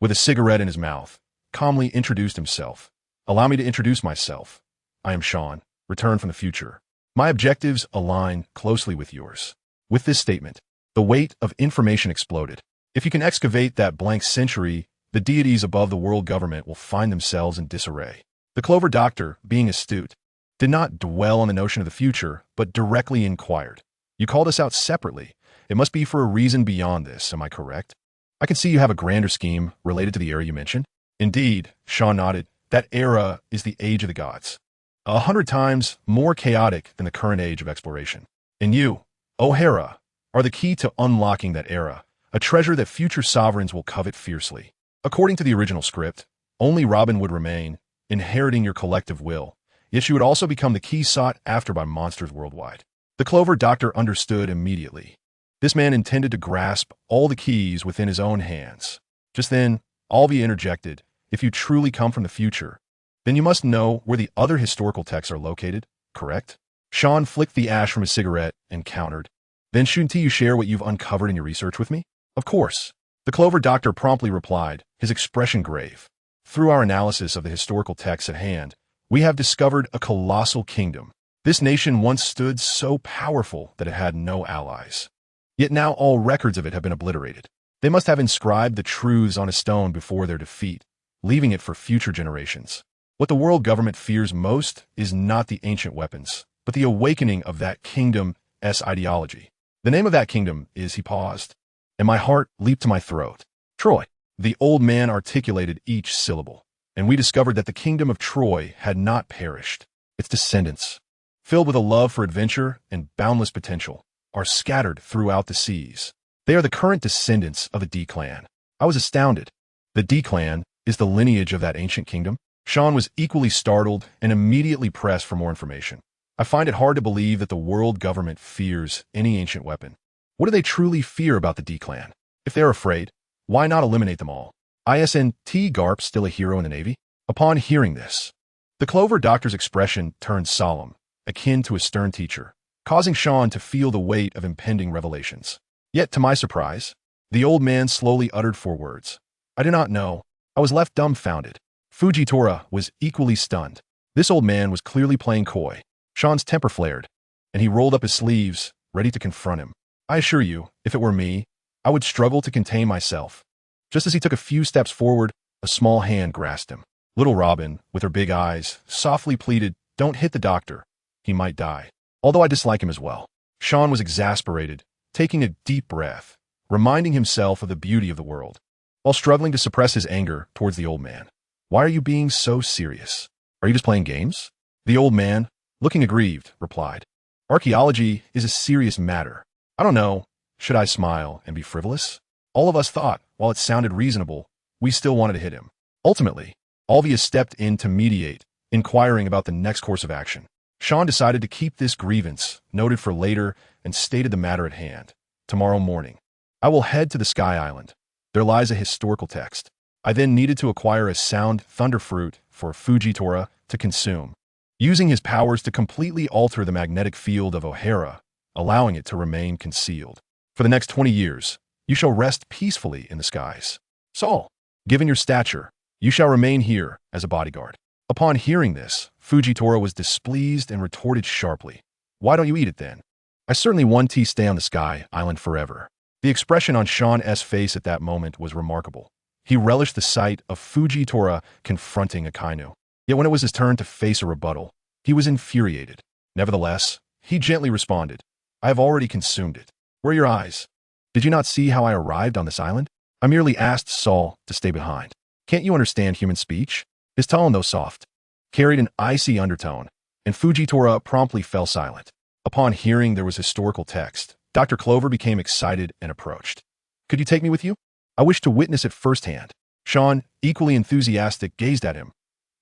with a cigarette in his mouth, calmly introduced himself. Allow me to introduce myself. I am Sean, returned from the future. My objectives align closely with yours. With this statement, the weight of information exploded. If you can excavate that blank century, the deities above the world government will find themselves in disarray. The Clover Doctor, being astute, did not dwell on the notion of the future, but directly inquired. You called us out separately. It must be for a reason beyond this, am I correct? I can see you have a grander scheme related to the era you mentioned. Indeed, Sean nodded, that era is the age of the gods. 100 times more chaotic than the current age of exploration. And you, O'Hara, are the key to unlocking that era, a treasure that future sovereigns will covet fiercely. According to the original script, only Robin would remain, inheriting your collective will, yet she would also become the key sought after by monsters worldwide. The Clover Doctor understood immediately. This man intended to grasp all the keys within his own hands. Just then, Alvia interjected, "If you truly come from the future, then you must know where the other historical texts are located, correct?" Sean flicked the ash from his cigarette and countered, "Then shouldn't you share what you've uncovered in your research with me?" "Of course." The Clover Doctor promptly replied, his expression grave. "Through our analysis of the historical texts at hand, we have discovered a colossal kingdom. This nation once stood so powerful that it had no allies. Yet now all records of it have been obliterated. They must have inscribed the truths on a stone before their defeat, leaving it for future generations. What the world government fears most is not the ancient weapons, but the awakening of that kingdom's ideology. The name of that kingdom is," he paused, and my heart leaped to my throat. "Troy." The old man articulated each syllable, and we discovered that the kingdom of Troy had not perished. Its descendants, filled with a love for adventure and boundless potential, are scattered throughout the seas. They are the current descendants of the D-Clan. I was astounded. The D-Clan is the lineage of that ancient kingdom? Sean was equally startled and immediately pressed for more information. "I find it hard to believe that the world government fears any ancient weapon. What do they truly fear about the D-Clan? If they're afraid, why not eliminate them all? Isn't Garp still a hero in the Navy?" Upon hearing this, the Clover Doctor's expression turned solemn, akin to a stern teacher, causing Sean to feel the weight of impending revelations. Yet, to my surprise, the old man slowly uttered 4 words. "I do not know." I was left dumbfounded. Fujitora was equally stunned. This old man was clearly playing coy. Sean's temper flared, and he rolled up his sleeves, ready to confront him. I assure you, if it were me, I would struggle to contain myself. Just as he took a few steps forward, a small hand grasped him. Little Robin, with her big eyes, softly pleaded, "Don't hit the doctor. He might die." Although I dislike him as well. Sean was exasperated, taking a deep breath, reminding himself of the beauty of the world, while struggling to suppress his anger towards the old man. "Why are you being so serious? Are you just playing games?" The old man, looking aggrieved, replied, "Archaeology is a serious matter. I don't know. Should I smile and be frivolous?" All of us thought, while it sounded reasonable, we still wanted to hit him. Ultimately, Alvia stepped in to mediate, inquiring about the next course of action. Sean decided to keep this grievance noted for later and stated the matter at hand. "Tomorrow morning, I will head to the Sky Island. There lies a historical text. I then needed to acquire a sound thunder fruit for Fujitora to consume, using his powers to completely alter the magnetic field of O'Hara, allowing it to remain concealed. For the next 20 years, you shall rest peacefully in the skies. Saul, given your stature, you shall remain here as a bodyguard." Upon hearing this, Fujitora was displeased and retorted sharply, "Why don't you eat it then? I certainly want to stay on the Sky Island forever." The expression on Sean's face at that moment was remarkable. He relished the sight of Fujitora confronting Akainu. Yet when it was his turn to face a rebuttal, he was infuriated. Nevertheless, he gently responded, "I have already consumed it. Where are your eyes? Did you not see how I arrived on this island? I merely asked Saul to stay behind. Can't you understand human speech?" His tone, though soft, carried an icy undertone, and Fujitora promptly fell silent. Upon hearing there was historical text, Dr. Clover became excited and approached. "Could you take me with you? I wish to witness it firsthand." Sean, equally enthusiastic, gazed at him.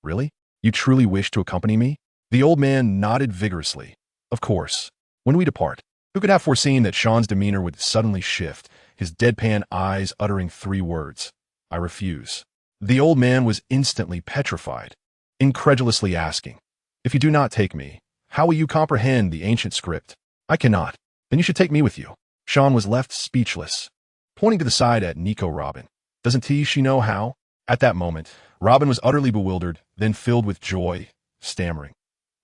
"Really? You truly wish to accompany me?" The old man nodded vigorously. "Of course. When we depart." Who could have foreseen that Sean's demeanor would suddenly shift, his deadpan eyes uttering 3 words, "I refuse." The old man was instantly petrified, incredulously asking, "If you do not take me, how will you comprehend the ancient script?" "I cannot." "Then you should take me with you." Sean was left speechless, pointing to the side at Nico Robin. "Doesn't she know how?" At that moment, Robin was utterly bewildered, then filled with joy, stammering,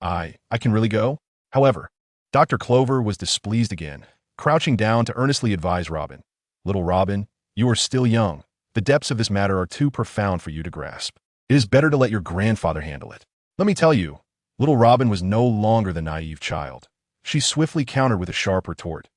I can really go?" However, Dr. Clover was displeased again, crouching down to earnestly advise Robin. "Little Robin, you are still young. The depths of this matter are too profound for you to grasp. It is better to let your grandfather handle it." Let me tell you, little Robin was no longer the naive child. She swiftly countered with a sharp retort.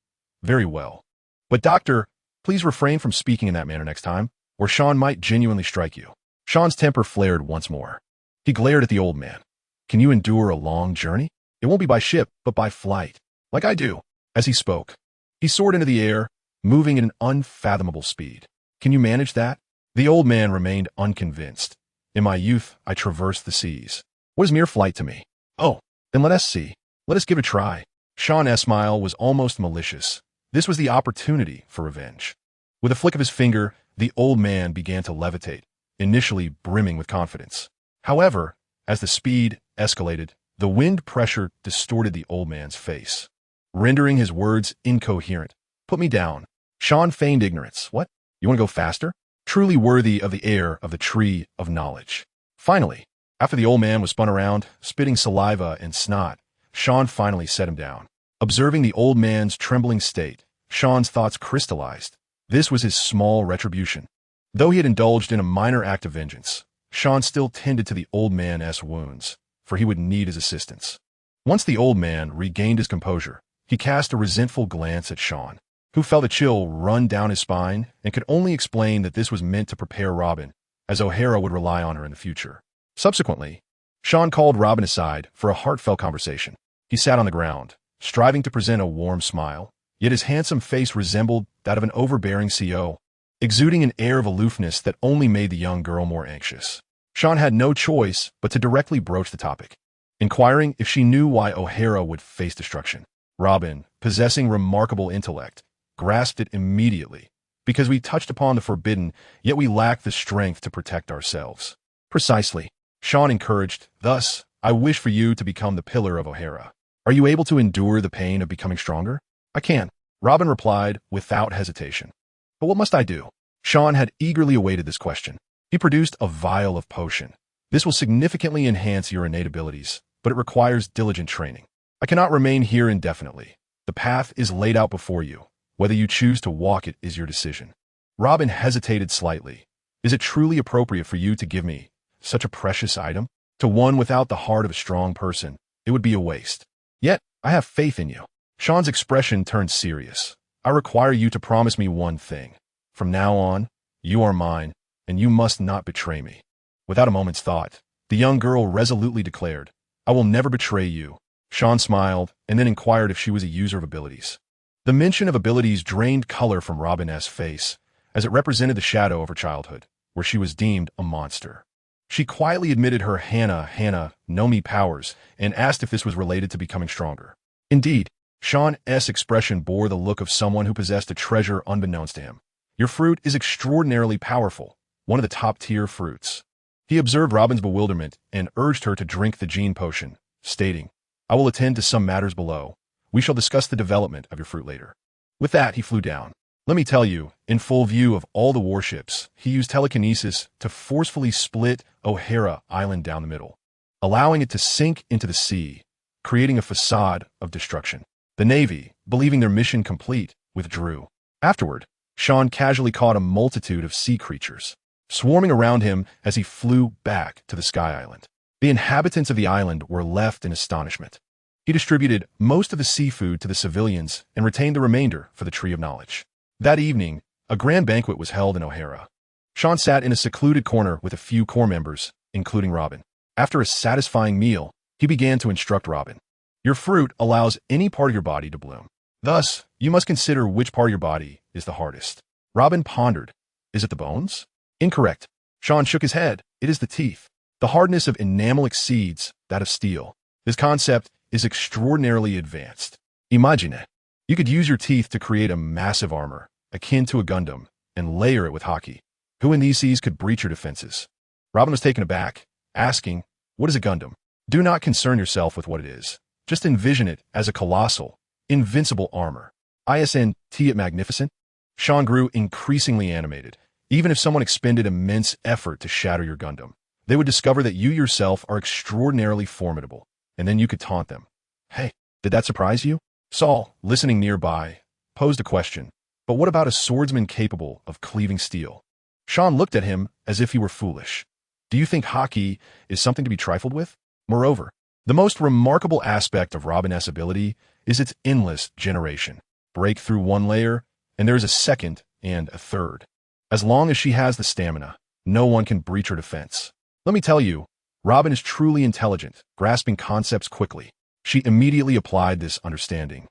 "Very well. But doctor, please refrain from speaking in that manner next time, or Sean might genuinely strike you." Sean's temper flared once more. He glared at the old man. "Can you endure a long journey? It won't be by ship, but by flight, like I do." As he spoke, He soared into the air, moving at an unfathomable speed. Can you manage that? The old man remained unconvinced. In my youth, I traversed the seas. What is mere flight to me? Oh, then let us see. Let us give it a try. Sean's smile was almost malicious. This was the opportunity for revenge. With a flick of his finger, the old man began to levitate, initially brimming with confidence. However, as the speed escalated, the wind pressure distorted the old man's face, rendering his words incoherent. Put me down. Sean feigned ignorance. What? You want to go faster? Truly worthy of the heir of the tree of knowledge. Finally, after the old man was spun around, spitting saliva and snot, Sean finally set him down. Observing the old man's trembling state, Sean's thoughts crystallized. This was his small retribution. Though he had indulged in a minor act of vengeance, Sean still tended to the old man's wounds, for he would need his assistance. Once the old man regained his composure, he cast a resentful glance at Sean, who felt a chill run down his spine and could only explain that this was meant to prepare Robin, as O'Hara would rely on her in the future. Subsequently, Sean called Robin aside for a heartfelt conversation. He sat on the ground, striving to present a warm smile, yet his handsome face resembled that of an overbearing CO, exuding an air of aloofness that only made the young girl more anxious. Sean had no choice but to directly broach the topic, inquiring if she knew why O'Hara would face destruction. Robin, possessing remarkable intellect, grasped it immediately. Because we touched upon the forbidden, yet we lack the strength to protect ourselves. Precisely. Sean encouraged, thus, I wish for you to become the pillar of O'Hara. Are you able to endure the pain of becoming stronger? I can, Robin replied without hesitation. But what must I do? Sean had eagerly awaited this question. He produced a vial of potion. This will significantly enhance your innate abilities, but it requires diligent training. I cannot remain here indefinitely. The path is laid out before you. Whether you choose to walk it is your decision. Robin hesitated slightly. Is it truly appropriate for you to give me such a precious item? To one without the heart of a strong person, it would be a waste. Yet, I have faith in you. Sean's expression turned serious. I require you to promise me one thing. From now on, you are mine, and you must not betray me. Without a moment's thought, the young girl resolutely declared, I will never betray you. Sean smiled and then inquired if she was a user of abilities. The mention of abilities drained color from Robin's face, as it represented the shadow of her childhood, where she was deemed a monster. She quietly admitted her Hannah, know me powers, and asked if this was related to becoming stronger. Indeed, Sean's expression bore the look of someone who possessed a treasure unbeknownst to him. Your fruit is extraordinarily powerful, one of the top-tier fruits. He observed Robin's bewilderment and urged her to drink the gene potion, stating, I will attend to some matters below. We shall discuss the development of your fruit later. With that, he flew down. Let me tell you, in full view of all the warships, he used telekinesis to forcefully split O'Hara Island down the middle, allowing it to sink into the sea, creating a facade of destruction. The Navy, believing their mission complete, withdrew. Afterward, Sean casually caught a multitude of sea creatures, swarming around him as he flew back to the Sky Island. The inhabitants of the island were left in astonishment. He distributed most of the seafood to the civilians and retained the remainder for the Tree of Knowledge. That evening, a grand banquet was held in O'Hara. Sean sat in a secluded corner with a few core members, including Robin. After a satisfying meal, he began to instruct Robin. Your fruit allows any part of your body to bloom. Thus, you must consider which part of your body is the hardest. Robin pondered. Is it the bones? Incorrect. Sean shook his head. It is the teeth. The hardness of enamel exceeds that of steel. This concept is extraordinarily advanced. Imagine it. You could use your teeth to create a massive armor, akin to a Gundam, and layer it with hockey. Who in these seas could breach your defenses? Robin was taken aback, asking, what is a Gundam? Do not concern yourself with what it is. Just envision it as a colossal, invincible armor. Isn't it magnificent? Sean grew increasingly animated. Even if someone expended immense effort to shatter your Gundam, they would discover that you yourself are extraordinarily formidable, and then you could taunt them. Hey, did that surprise you? Saul, listening nearby, posed a question. But what about a swordsman capable of cleaving steel? Sean looked at him as if he were foolish. Do you think hockey is something to be trifled with? Moreover, the most remarkable aspect of Robin's ability is its endless generation. Break through one layer, and there is a second and a third. As long as she has the stamina, no one can breach her defense. Let me tell you, Robin is truly intelligent, grasping concepts quickly. She immediately applied this understanding.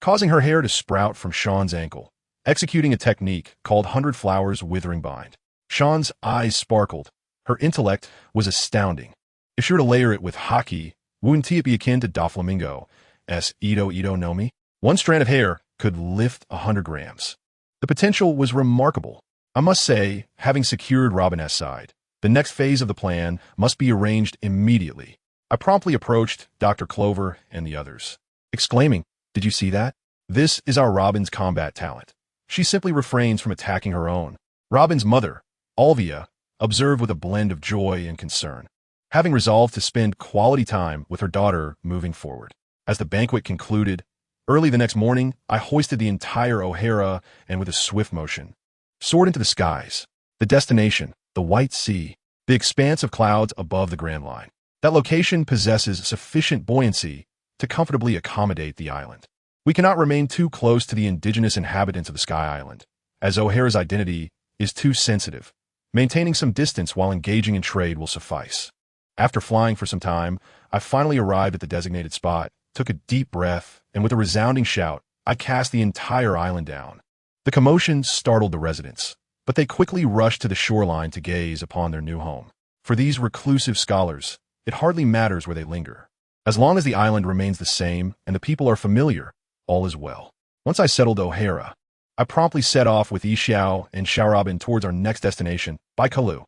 causing her hair to sprout from Sean's ankle, executing a technique called 100 Flowers Withering Bind. Sean's eyes sparkled. Her intellect was astounding. If she were to layer it with haki, wouldn't it be akin to Doflamingo's Ito Ito no Mi? One strand of hair could lift 100 grams. The potential was remarkable. I must say, having secured Robin side, the next phase of the plan must be arranged immediately. I promptly approached Dr. Clover and the others, exclaiming, "Did you see that? This is our Robin's combat talent. She simply refrains from attacking her own." Robin's mother, Alvia, observed with a blend of joy and concern, having resolved to spend quality time with her daughter moving forward. As the banquet concluded, early the next morning, I hoisted the entire O'Hara and with a swift motion soared into the skies. The destination, the White Sea, the expanse of clouds above the Grand Line. That location possesses sufficient buoyancy to comfortably accommodate the island. We cannot remain too close to the indigenous inhabitants of the Sky Island, as O'Hara's identity is too sensitive. Maintaining some distance while engaging in trade will suffice. After flying for some time, I finally arrived at the designated spot, took a deep breath, and with a resounding shout, I cast the entire island down. The commotion startled the residents, but they quickly rushed to the shoreline to gaze upon their new home. For these reclusive scholars, it hardly matters where they linger. As long as the island remains the same and the people are familiar, all is well. Once I settled O'Hara, I promptly set off with Xiao and Xiaorabin towards our next destination, Baikalu,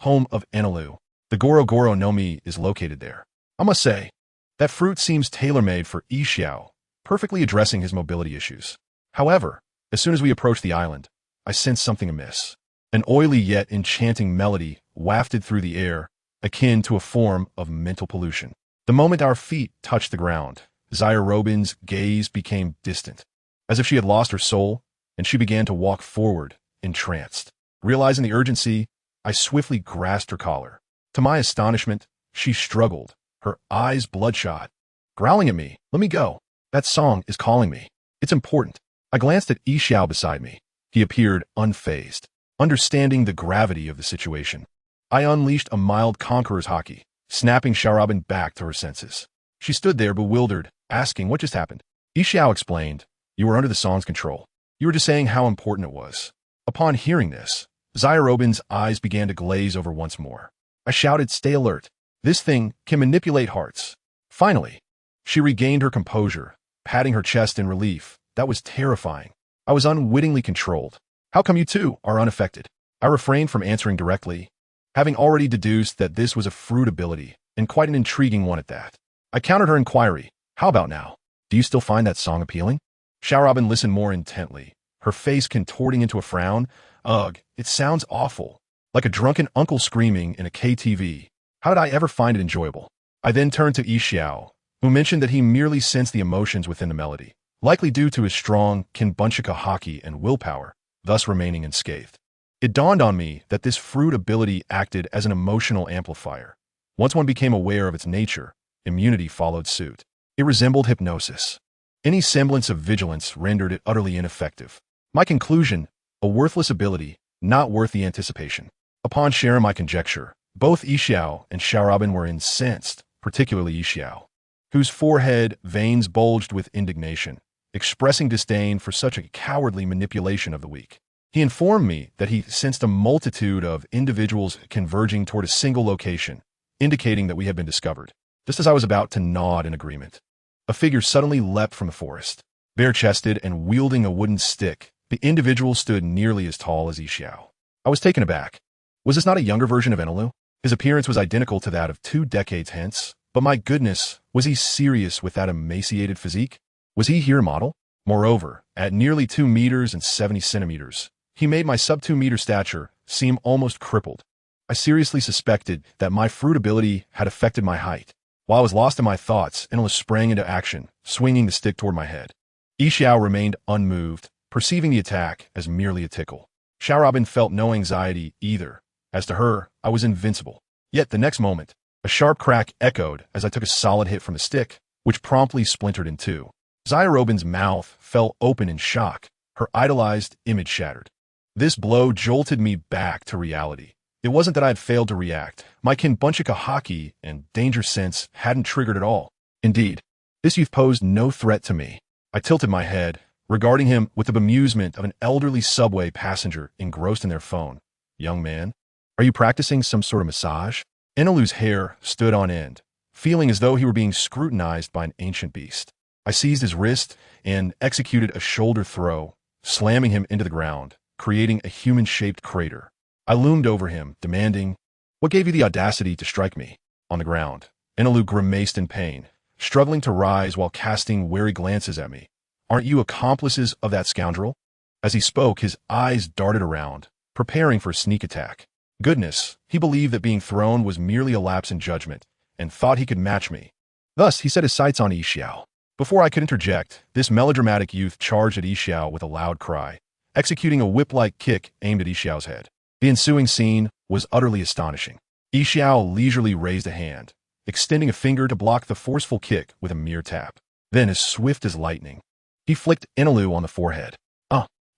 home of Enelu. The Goro Goro no Mi is located there. I must say, that fruit seems tailor-made for Xiao, perfectly addressing his mobility issues. However, as soon as we approached the island, I sensed something amiss. An oily yet enchanting melody wafted through the air, akin to a form of mental pollution. The moment our feet touched the ground, Zaya Robin's gaze became distant, as if she had lost her soul, and she began to walk forward, entranced. Realizing the urgency, I swiftly grasped her collar. To my astonishment, she struggled, her eyes bloodshot, growling at me. "Let me go. That song is calling me. It's important." I glanced at Xiao beside me. He appeared unfazed, understanding the gravity of the situation. I unleashed a mild conqueror's haki, snapping Xiaorabin back to her senses. She stood there bewildered, asking what just happened. Xiao explained, "You were under the song's control. You were just saying how important it was." Upon hearing this, Zaya Robin's eyes began to glaze over once more. I shouted, "Stay alert. This thing can manipulate hearts." Finally, she regained her composure, patting her chest in relief. That was terrifying. I was unwittingly controlled. "How come you two are unaffected?" I refrained from answering directly, having already deduced that this was a fruit ability, and quite an intriguing one at that. I countered her inquiry. "How about now? Do you still find that song appealing?" Xiaorabin listened more intently, her face contorting into a frown. "Ugh, it sounds awful. Like a drunken uncle screaming in a KTV. How did I ever find it enjoyable?" I then turned to Xiao, who mentioned that he merely sensed the emotions within the melody, likely due to his strong Kinbunchika haki and willpower, thus remaining unscathed. It dawned on me that this fruit ability acted as an emotional amplifier. Once one became aware of its nature, immunity followed suit. It resembled hypnosis. Any semblance of vigilance rendered it utterly ineffective. My conclusion, a worthless ability, not worth the anticipation. Upon sharing my conjecture, both Xiao and Xiaorabin were incensed, particularly Xiao, whose forehead veins bulged with indignation, expressing disdain for such a cowardly manipulation of the weak. He informed me that he sensed a multitude of individuals converging toward a single location, indicating that we had been discovered. Just as I was about to nod in agreement, a figure suddenly leapt from the forest. Bare-chested and wielding a wooden stick, the individual stood nearly as tall as Xiao. I was taken aback. Was this not a younger version of Enelu? His appearance was identical to that of 2 decades hence, but my goodness, was he serious with that emaciated physique? Was he here a model? Moreover, at nearly 2 meters and 70 centimeters, he made my sub-2 meter stature seem almost crippled. I seriously suspected that my fruit ability had affected my height. While I was lost in my thoughts, Enelu sprang into action, swinging the stick toward my head. Xiao remained unmoved, perceiving the attack as merely a tickle. Xiaorabin felt no anxiety either. As to her, I was invincible. Yet the next moment, a sharp crack echoed as I took a solid hit from the stick, which promptly splintered in 2. Zaya Robin's mouth fell open in shock, her idolized image shattered. This blow jolted me back to reality. It wasn't that I had failed to react. My Kinbunchika haki and danger sense hadn't triggered at all. Indeed, this youth posed no threat to me. I tilted my head, regarding him with the bemusement of an elderly subway passenger engrossed in their phone. Young man, are you practicing some sort of massage? Inalu's hair stood on end, feeling as though he were being scrutinized by an ancient beast. I seized his wrist and executed a shoulder throw, slamming him into the ground, creating a human-shaped crater. I loomed over him, demanding, "What gave you the audacity to strike me?" On the ground, Inalu grimaced in pain, struggling to rise while casting wary glances at me. "Aren't you accomplices of that scoundrel?" As he spoke, his eyes darted around, preparing for a sneak attack. Goodness, he believed that being thrown was merely a lapse in judgment, and thought he could match me. Thus, he set his sights on Yixiao. Before I could interject, this melodramatic youth charged at Yixiao with a loud cry, executing a whip-like kick aimed at Yixiao's head. The ensuing scene was utterly astonishing. Yixiao leisurely raised a hand, extending a finger to block the forceful kick with a mere tap. Then, as swift as lightning, he flicked Inalu on the forehead.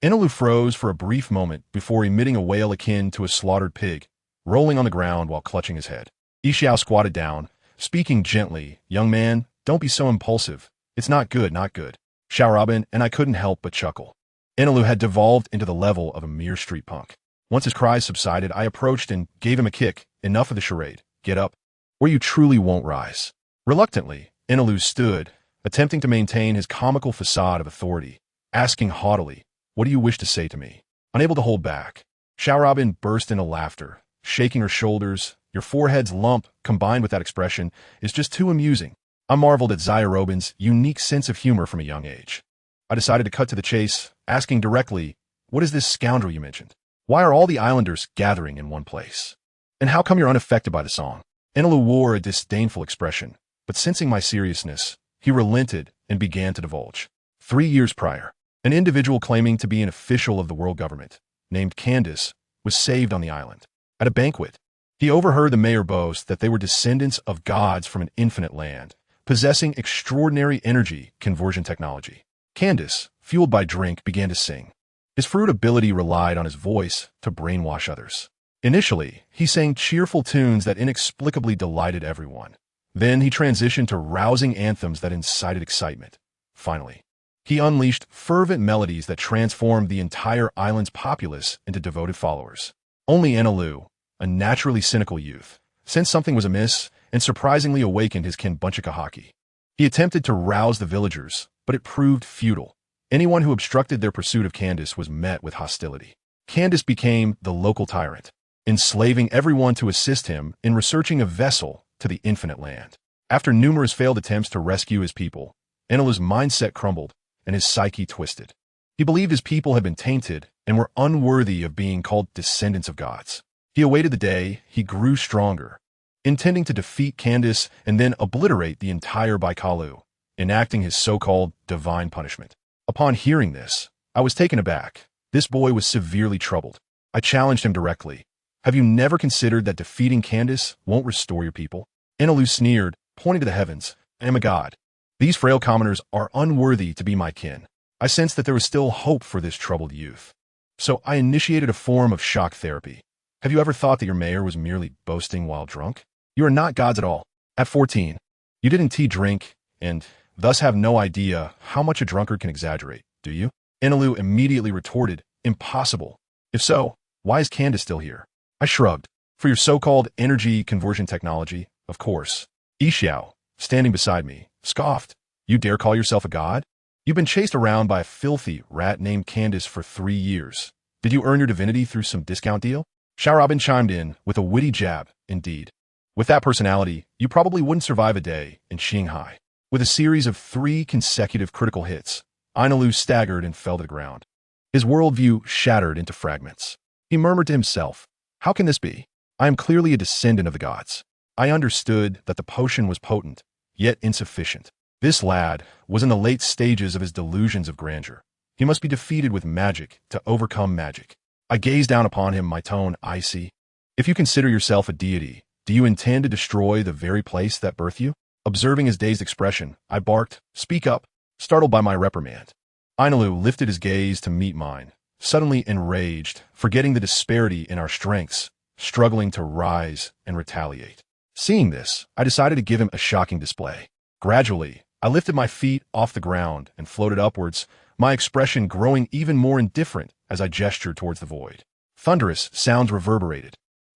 Inalu froze for a brief moment before emitting a wail akin to a slaughtered pig, rolling on the ground while clutching his head. Yixiao squatted down, speaking gently, "Young man, don't be so impulsive. It's not good, not good." Xiaorabin and I couldn't help but chuckle. Inalu had devolved into the level of a mere street punk. Once his cries subsided, I approached and gave him a kick. "Enough of the charade. Get up, or you truly won't rise." Reluctantly, Inalu stood, attempting to maintain his comical facade of authority, asking haughtily, "What do you wish to say to me?" Unable to hold back, Xiaorabin burst into laughter, shaking her shoulders. "Your forehead's lump, combined with that expression, is just too amusing." I marveled at Xiaorabin's unique sense of humor from a young age. I decided to cut to the chase, asking directly, "What is this scoundrel you mentioned? Why are all the islanders gathering in one place? And how come you're unaffected by the song?" Inalu wore a disdainful expression, but sensing my seriousness, he relented and began to divulge. 3 years prior, an individual claiming to be an official of the world government, named Candace, was saved on the island. At a banquet, he overheard the mayor boast that they were descendants of gods from an infinite land, possessing extraordinary energy conversion technology. Candace, fueled by drink, began to sing. His fruit ability relied on his voice to brainwash others. Initially, he sang cheerful tunes that inexplicably delighted everyone. Then he transitioned to rousing anthems that incited excitement. Finally, he unleashed fervent melodies that transformed the entire island's populace into devoted followers. Only Inalu, a naturally cynical youth, sensed something was amiss and surprisingly awakened his kin Bunchakahaki. He attempted to rouse the villagers, but it proved futile. Anyone who obstructed their pursuit of Candace was met with hostility. Candace became the local tyrant, enslaving everyone to assist him in researching a vessel to the infinite land. After numerous failed attempts to rescue his people, Inalu's mindset crumbled and his psyche twisted. He believed his people had been tainted and were unworthy of being called descendants of gods. He awaited the day he grew stronger, intending to defeat Candace and then obliterate the entire Baikalu, enacting his so-called divine punishment. Upon hearing this, I was taken aback. This boy was severely troubled. I challenged him directly. "Have you never considered that defeating Candace won't restore your people?" Inalu sneered, pointing to the heavens. "I am a god. These frail commoners are unworthy to be my kin." I sensed that there was still hope for this troubled youth. So I initiated a form of shock therapy. "Have you ever thought that your mayor was merely boasting while drunk? You are not gods at all. At 14, you didn't drink, and thus have no idea how much a drunkard can exaggerate, do you?" Inalu immediately retorted, "Impossible. If so, why is Candace still here?" I shrugged. "For your so-called energy conversion technology, of course." Yixiao, standing beside me, scoffed. "You dare call yourself a god? You've been chased around by a filthy rat named Candace for 3 years. Did you earn your divinity through some discount deal?" Xiaorabin chimed in with a witty jab. "Indeed. With that personality, you probably wouldn't survive a day in Shanghai." With a series of 3 consecutive critical hits, Inalu staggered and fell to the ground. His worldview shattered into fragments. He murmured to himself, "How can this be? I am clearly a descendant of the gods." I understood that the potion was potent, yet insufficient. This lad was in the late stages of his delusions of grandeur. He must be defeated with magic to overcome magic. I gazed down upon him, my tone icy. "If you consider yourself a deity, do you intend to destroy the very place that birthed you?" Observing his dazed expression, I barked, "Speak up," startled by my reprimand. Inalu lifted his gaze to meet mine, suddenly enraged, forgetting the disparity in our strengths, struggling to rise and retaliate. Seeing this, I decided to give him a shocking display. Gradually, I lifted my feet off the ground and floated upwards, my expression growing even more indifferent as I gestured towards the void. Thunderous sounds reverberated.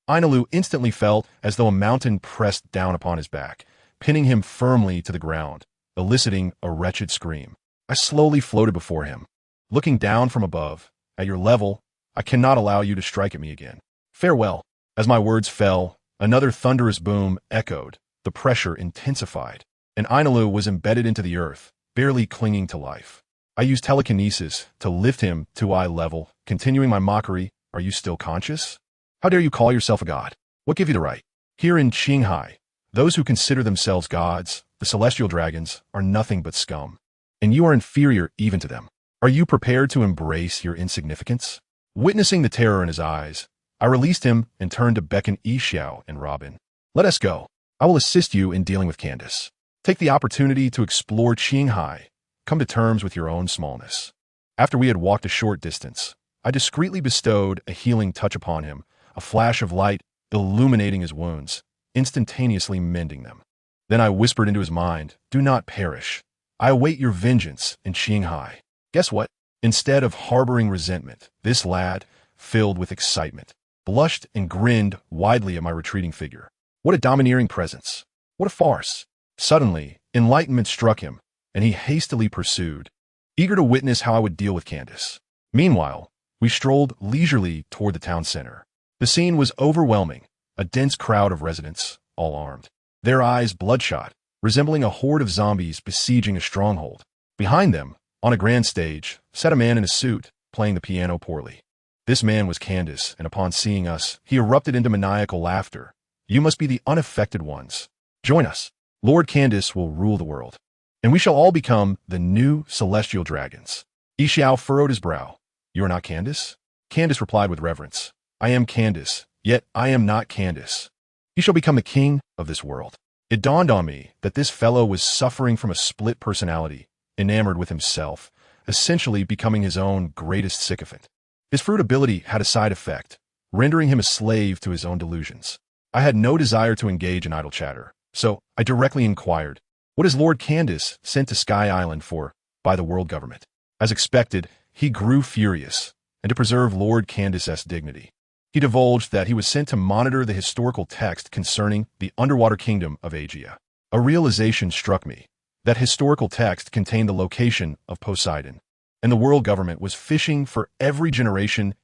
Ainalu instantly felt as though a mountain pressed down upon his back, pinning him firmly to the ground, eliciting a wretched scream. I slowly floated before him. Looking down from above, at your level, I cannot allow you to strike at me again. Farewell. As my words fell, another thunderous boom echoed. The pressure intensified, and Ainalu was embedded into the earth, barely clinging to life. I used telekinesis to lift him to eye level, continuing my mockery. Are you still conscious? How dare you call yourself a god? What gave you the right? Here in Qinghai, those who consider themselves gods, the celestial dragons, are nothing but scum. And you are inferior even to them. Are you prepared to embrace your insignificance? Witnessing the terror in his eyes, I released him and turned to beckon Yixiao and Robin. Let us go. I will assist you in dealing with Candace. Take the opportunity to explore Qinghai. Come to terms with your own smallness. After we had walked a short distance, I discreetly bestowed a healing touch upon him, a flash of light illuminating his wounds, instantaneously mending them. Then I whispered into his mind, do not perish. I await your vengeance in Qinghai. Guess what? Instead of harboring resentment, this lad, filled with excitement, blushed and grinned widely at my retreating figure. What a domineering presence. What a farce. Suddenly, enlightenment struck him, and he hastily pursued, eager to witness how I would deal with Candace. Meanwhile, we strolled leisurely toward the town center. The scene was overwhelming, a dense crowd of residents, all armed, their eyes bloodshot, resembling a horde of zombies besieging a stronghold. Behind them, on a grand stage, sat a man in a suit, playing the piano poorly. This man was Candace, and upon seeing us, he erupted into maniacal laughter. You must be the unaffected ones. Join us. Lord Candace will rule the world, and we shall all become the new celestial dragons. Yixiao furrowed his brow. You are not Candace? Candace replied with reverence. I am Candace, yet I am not Candace. You shall become the king of this world. It dawned on me that this fellow was suffering from a split personality, enamored with himself, essentially becoming his own greatest sycophant. His fruitability had a side effect, rendering him a slave to his own delusions. I had no desire to engage in idle chatter, so I directly inquired, what is Lord Candace sent to Sky Island for by the world government? As expected, he grew furious, and to preserve Lord Candace's dignity, he divulged that he was sent to monitor the historical text concerning the underwater kingdom of Aegea. A realization struck me. That historical text contained the location of Poseidon, and the world government was fishing for every generation's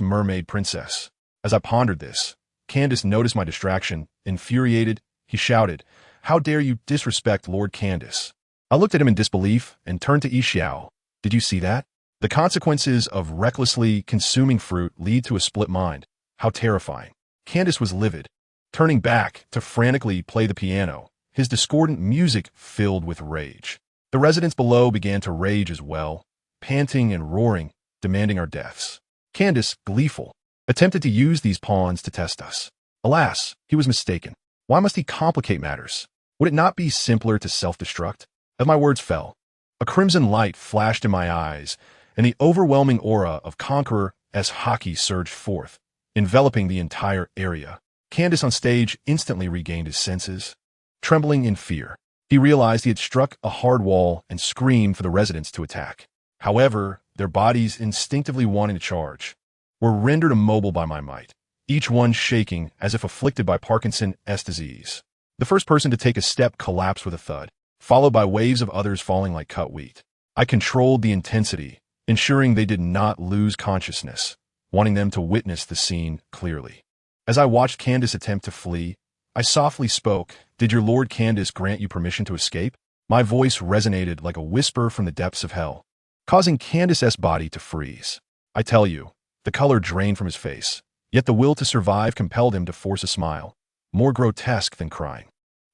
mermaid princess. As I pondered this, Candace noticed my distraction. Infuriated, he shouted, How dare you disrespect Lord Candace? I looked at him in disbelief and turned to Yixiao. Did you see that? The consequences of recklessly consuming fruit lead to a split mind. How terrifying. Candace was livid, turning back to frantically play the piano, his discordant music filled with rage. The residents below began to rage as well, panting and roaring, demanding our deaths. Candace, gleeful, attempted to use these pawns to test us. Alas, he was mistaken. Why must he complicate matters? Would it not be simpler to self-destruct? As my words fell, a crimson light flashed in my eyes, and the overwhelming aura of Conqueror's haki surged forth, enveloping the entire area. Candace on stage instantly regained his senses. Trembling in fear, he realized he had struck a hard wall and screamed for the residents to attack. However, their bodies, instinctively wanting to charge, were rendered immobile by my might, each one shaking as if afflicted by Parkinson's disease. The first person to take a step collapsed with a thud, followed by waves of others falling like cut wheat. I controlled the intensity, ensuring they did not lose consciousness, wanting them to witness the scene clearly. As I watched Candace attempt to flee, I softly spoke, Did your Lord Candace grant you permission to escape? My voice resonated like a whisper from the depths of hell, causing Candace's body to freeze. I tell you, the color drained from his face, yet the will to survive compelled him to force a smile, more grotesque than crying.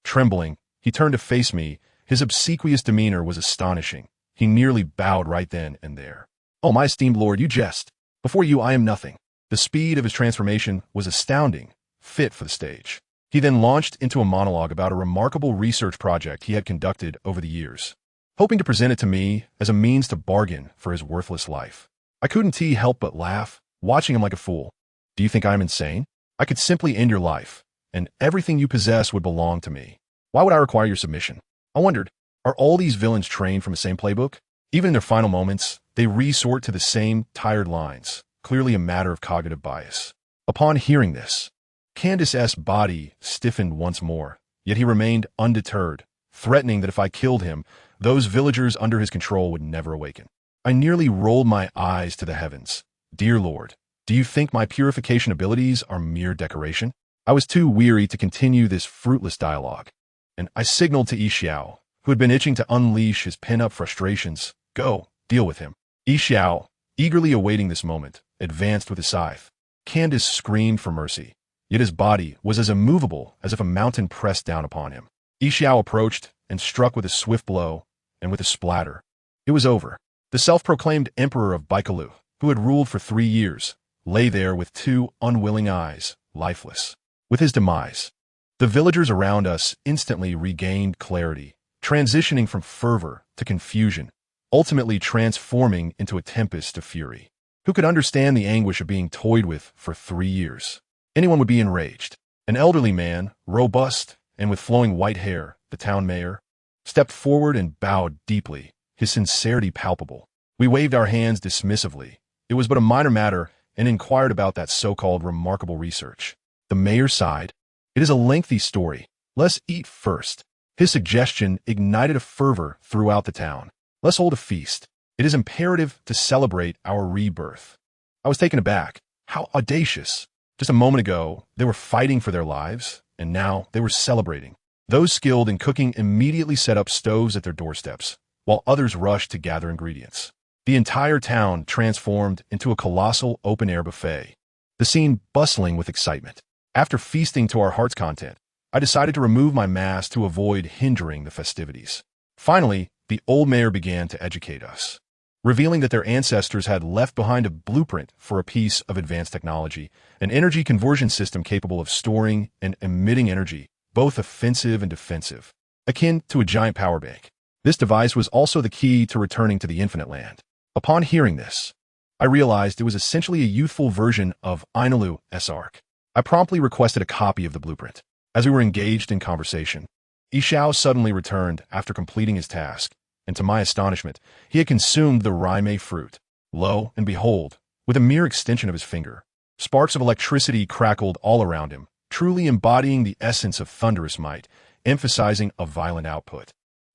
Trembling, he turned to face me. His obsequious demeanor was astonishing. He nearly bowed right then and there. Oh, my esteemed lord, you jest. Before you, I am nothing. The speed of his transformation was astounding, fit for the stage. He then launched into a monologue about a remarkable research project he had conducted over the years, hoping to present it to me as a means to bargain for his worthless life. I couldn't help but laugh, watching him like a fool. Do you think I am insane? I could simply end your life, and everything you possess would belong to me. Why would I require your submission? I wondered, Are all these villains trained from the same playbook? Even in their final moments, they resort to the same tired lines, clearly a matter of cognitive bias. Upon hearing this, Candace's body stiffened once more, yet he remained undeterred, threatening that if I killed him, those villagers under his control would never awaken. I nearly rolled my eyes to the heavens. Dear Lord, do you think my purification abilities are mere decoration? I was too weary to continue this fruitless dialogue, and I signaled to Yixiao, who had been itching to unleash his pent-up frustrations. Go, deal with him. Yixiao, eagerly awaiting this moment, advanced with his scythe. Candace screamed for mercy, yet his body was as immovable as if a mountain pressed down upon him. Yixiao approached and struck with a swift blow, and with a splatter. It was over. The self-proclaimed emperor of Baikalu, who had ruled for 3 years, lay there with 2 unwilling eyes, lifeless. With his demise, the villagers around us instantly regained clarity, transitioning from fervor to confusion, ultimately transforming into a tempest of fury. Who could understand the anguish of being toyed with for 3 years? Anyone would be enraged. An elderly man, robust and with flowing white hair, the town mayor, stepped forward and bowed deeply, his sincerity palpable. We waved our hands dismissively. It was but a minor matter, and inquired about that so-called remarkable research. The mayor sighed. It is a lengthy story. Let's eat first. His suggestion ignited a fervor throughout the town. Let's hold a feast. It is imperative to celebrate our rebirth. I was taken aback. How audacious. Just a moment ago, they were fighting for their lives, and now they were celebrating. Those skilled in cooking immediately set up stoves at their doorsteps, while others rushed to gather ingredients. The entire town transformed into a colossal open-air buffet, the scene bustling with excitement. After feasting to our heart's content, I decided to remove my mask to avoid hindering the festivities. Finally, the old mayor began to educate us, revealing that their ancestors had left behind a blueprint for a piece of advanced technology, an energy conversion system capable of storing and emitting energy, both offensive and defensive, akin to a giant power bank. This device was also the key to returning to the Infinite Land. Upon hearing this, I realized it was essentially a youthful version of Ainalu's Ark. I promptly requested a copy of the blueprint. As we were engaged in conversation, Yixiao suddenly returned after completing his task, and to my astonishment, he had consumed the Raimei fruit. Lo and behold, with a mere extension of his finger, sparks of electricity crackled all around him, truly embodying the essence of thunderous might, emphasizing a violent output.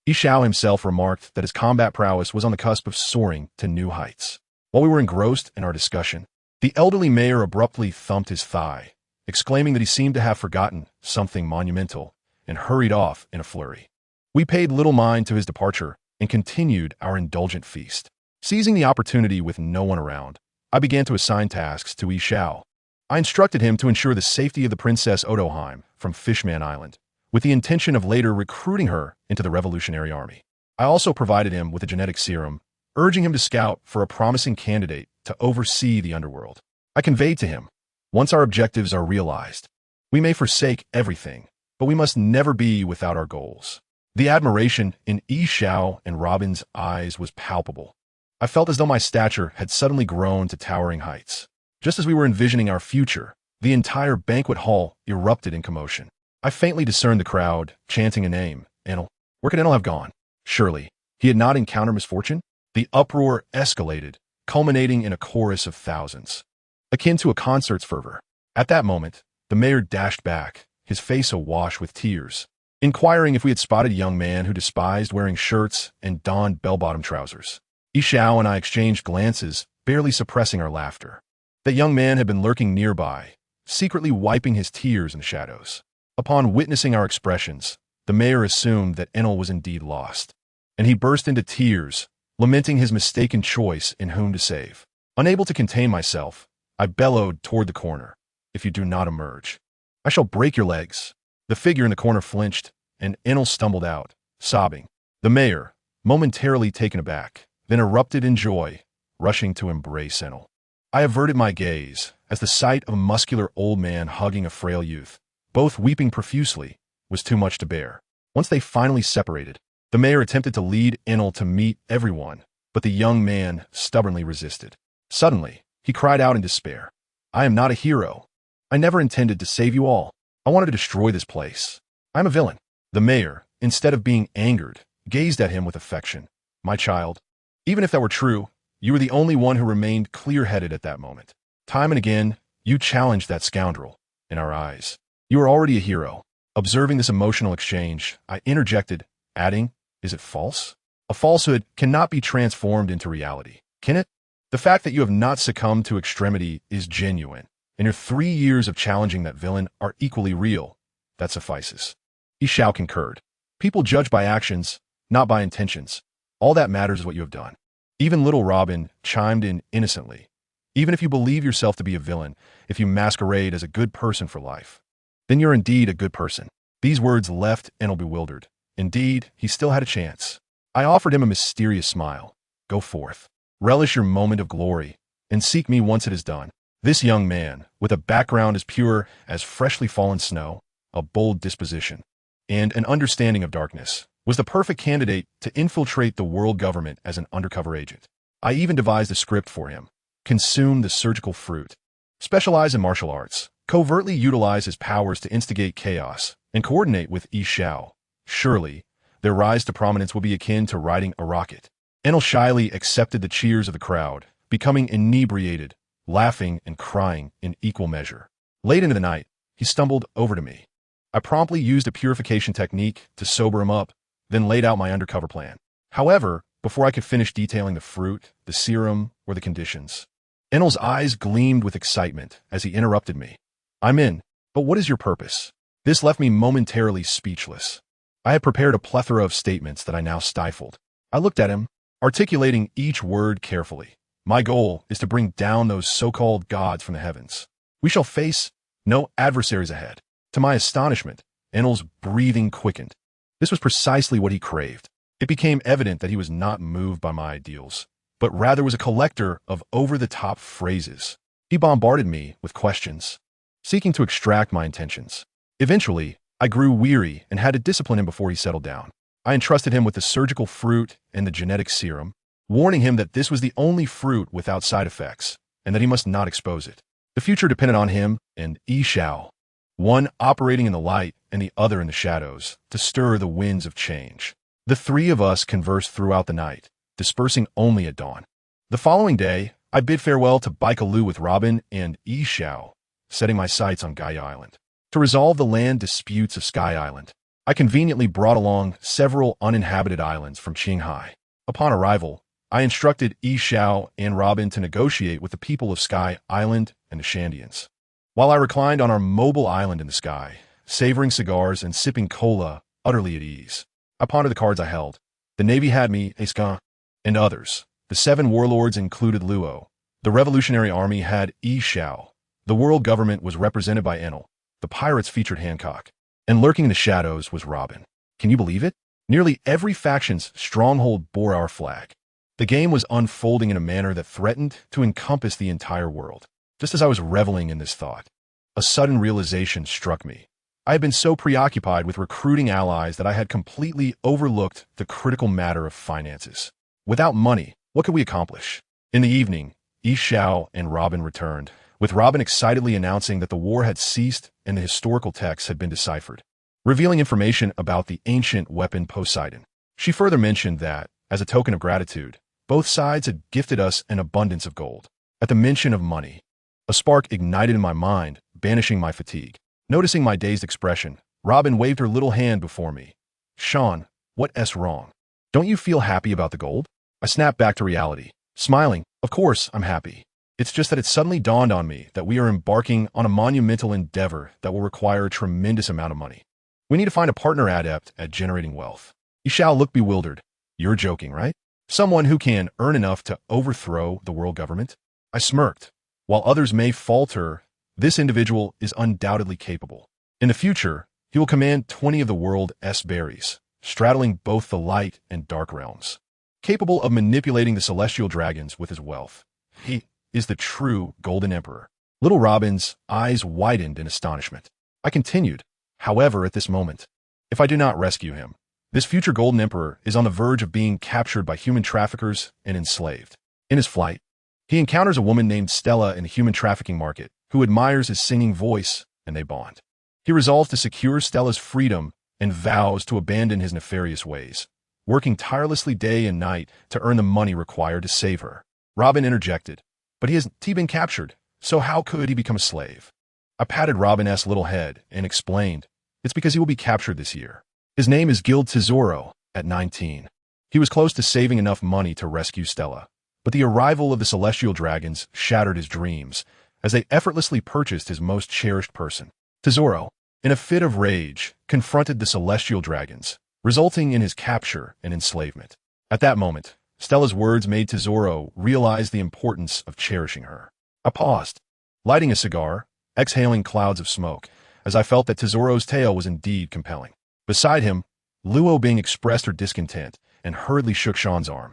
Yixiao himself remarked that his combat prowess was on the cusp of soaring to new heights. While we were engrossed in our discussion, the elderly mayor abruptly thumped his thigh, exclaiming that he seemed to have forgotten something monumental, and hurried off in a flurry. We paid little mind to his departure and continued our indulgent feast. Seizing the opportunity with no one around, I began to assign tasks to Yixiao. I instructed him to ensure the safety of the Princess Odoheim from Fishman Island, with the intention of later recruiting her into the Revolutionary Army. I also provided him with a genetic serum, urging him to scout for a promising candidate to oversee the underworld. I conveyed to him, once our objectives are realized, we may forsake everything, but we must never be without our goals. The admiration in Yixiao and Robin's eyes was palpable. I felt as though my stature had suddenly grown to towering heights. Just as we were envisioning our future, the entire banquet hall erupted in commotion. I faintly discerned the crowd, chanting a name. Enel. Where could Enel have gone? Surely, he had not encountered misfortune? The uproar escalated, culminating in a chorus of thousands, akin to a concert's fervor. At that moment, the mayor dashed back, his face awash with tears, inquiring if we had spotted a young man who despised wearing shirts and donned bell-bottom trousers. Yixiao and I exchanged glances, barely suppressing our laughter. That young man had been lurking nearby, secretly wiping his tears in the shadows. Upon witnessing our expressions, the mayor assumed that Enel was indeed lost, and he burst into tears, lamenting his mistaken choice in whom to save. Unable to contain myself, I bellowed toward the corner. If you do not emerge, I shall break your legs. The figure in the corner flinched, and Enel stumbled out, sobbing. The mayor, momentarily taken aback, then erupted in joy, rushing to embrace Enel. I averted my gaze, as the sight of a muscular old man hugging a frail youth, both weeping profusely, was too much to bear. Once they finally separated, the mayor attempted to lead Enel to meet everyone, but the young man stubbornly resisted. Suddenly, he cried out in despair. I am not a hero. I never intended to save you all. I wanted to destroy this place. I'm a villain. The mayor, instead of being angered, gazed at him with affection. My child, even if that were true, you were the only one who remained clear-headed at that moment. Time and again, you challenged that scoundrel in our eyes. You are already a hero. Observing this emotional exchange, I interjected, adding, is it false? A falsehood cannot be transformed into reality, can it? The fact that you have not succumbed to extremity is genuine, and your 3 years of challenging that villain are equally real. That suffices. Ishao concurred. People judge by actions, not by intentions. All that matters is what you have done. Even little Robin chimed in innocently. Even if you believe yourself to be a villain, if you masquerade as a good person for life, then you're indeed a good person. These words left Enel bewildered. Indeed, he still had a chance. I offered him a mysterious smile. Go forth. Relish your moment of glory, and seek me once it is done. This young man, with a background as pure as freshly fallen snow, a bold disposition, and an understanding of darkness, was the perfect candidate to infiltrate the world government as an undercover agent. I even devised a script for him. Consume the surgical fruit. Specialize in martial arts. Covertly utilize his powers to instigate chaos and coordinate with Ishao. Surely, their rise to prominence will be akin to riding a rocket. Enel shyly accepted the cheers of the crowd, becoming inebriated, laughing and crying in equal measure. Late into the night, he stumbled over to me. I promptly used a purification technique to sober him up, then laid out my undercover plan. However, before I could finish detailing the fruit, the serum, or the conditions, Enel's eyes gleamed with excitement as he interrupted me. I'm in, but what is your purpose? This left me momentarily speechless. I had prepared a plethora of statements that I now stifled. I looked at him, articulating each word carefully. My goal is to bring down those so-called gods from the heavens. We shall face no adversaries ahead. To my astonishment, Enel's breathing quickened. This was precisely what he craved. It became evident that he was not moved by my ideals, but rather was a collector of over-the-top phrases. He bombarded me with questions, seeking to extract my intentions. Eventually, I grew weary and had to discipline him before he settled down. I entrusted him with the surgical fruit and the genetic serum, warning him that this was the only fruit without side effects, and that he must not expose it. The future depended on him and Ishao, one operating in the light and the other in the shadows, to stir the winds of change. The three of us conversed throughout the night, dispersing only at dawn. The following day, I bid farewell to Baikaloo with Robin and Ishao, setting my sights on Gaia Island. To resolve the land disputes of Sky Island, I conveniently brought along several uninhabited islands from Qinghai. Upon arrival, I instructed Ishao and Robin to negotiate with the people of Sky Island and the Shandians. While I reclined on our mobile island in the sky, savoring cigars and sipping cola, utterly at ease, I pondered the cards I held. The Navy had me, Escan, and others. The 7 warlords included Luo. The Revolutionary Army had Ishao. The world government was represented by Enel. The pirates featured Hancock. And lurking in the shadows was Robin. Can you believe it? Nearly every faction's stronghold bore our flag. The game was unfolding in a manner that threatened to encompass the entire world. Just as I was reveling in this thought, a sudden realization struck me. I had been so preoccupied with recruiting allies that I had completely overlooked the critical matter of finances. Without money, what could we accomplish? In the evening, Ishao and Robin returned, with Robin excitedly announcing that the war had ceased and the historical texts had been deciphered, revealing information about the ancient weapon Poseidon. She further mentioned that, as a token of gratitude, both sides had gifted us an abundance of gold. At the mention of money, a spark ignited in my mind, banishing my fatigue. Noticing my dazed expression, Robin waved her little hand before me. Sean, what's wrong? Don't you feel happy about the gold? I snapped back to reality, smiling. Of course, I'm happy. It's just that it suddenly dawned on me that we are embarking on a monumental endeavor that will require a tremendous amount of money. We need to find a partner adept at generating wealth. Ishao looked bewildered. You're joking, right? Someone who can earn enough to overthrow the world government? I smirked. While others may falter, this individual is undoubtedly capable. In the future, he will command 20 of the world's berries, straddling both the light and dark realms. Capable of manipulating the celestial dragons with his wealth. He is the true Golden Emperor. Little Robin's eyes widened in astonishment. I continued, however, at this moment, if I do not rescue him, this future Golden Emperor is on the verge of being captured by human traffickers and enslaved. In his flight, he encounters a woman named Stella in the human trafficking market, who admires his singing voice, and they bond. He resolves to secure Stella's freedom and vows to abandon his nefarious ways. working tirelessly day and night to earn the money required to save her. Robin interjected, "But he been captured, so how could he become a slave?" I patted Robin's little head and explained, "It's because he will be captured this year. His name is Gil Tesoro, at 19. He was close to saving enough money to rescue Stella, but the arrival of the celestial dragons shattered his dreams, as they effortlessly purchased his most cherished person. Tesoro, in a fit of rage, confronted the celestial dragons, resulting in his capture and enslavement. At that moment, Stella's words made Tesoro realize the importance of cherishing her. I paused, lighting a cigar, exhaling clouds of smoke, as I felt that Tesoro's tale was indeed compelling. Beside him, Luo Bing expressed her discontent and hurriedly shook Sean's arm,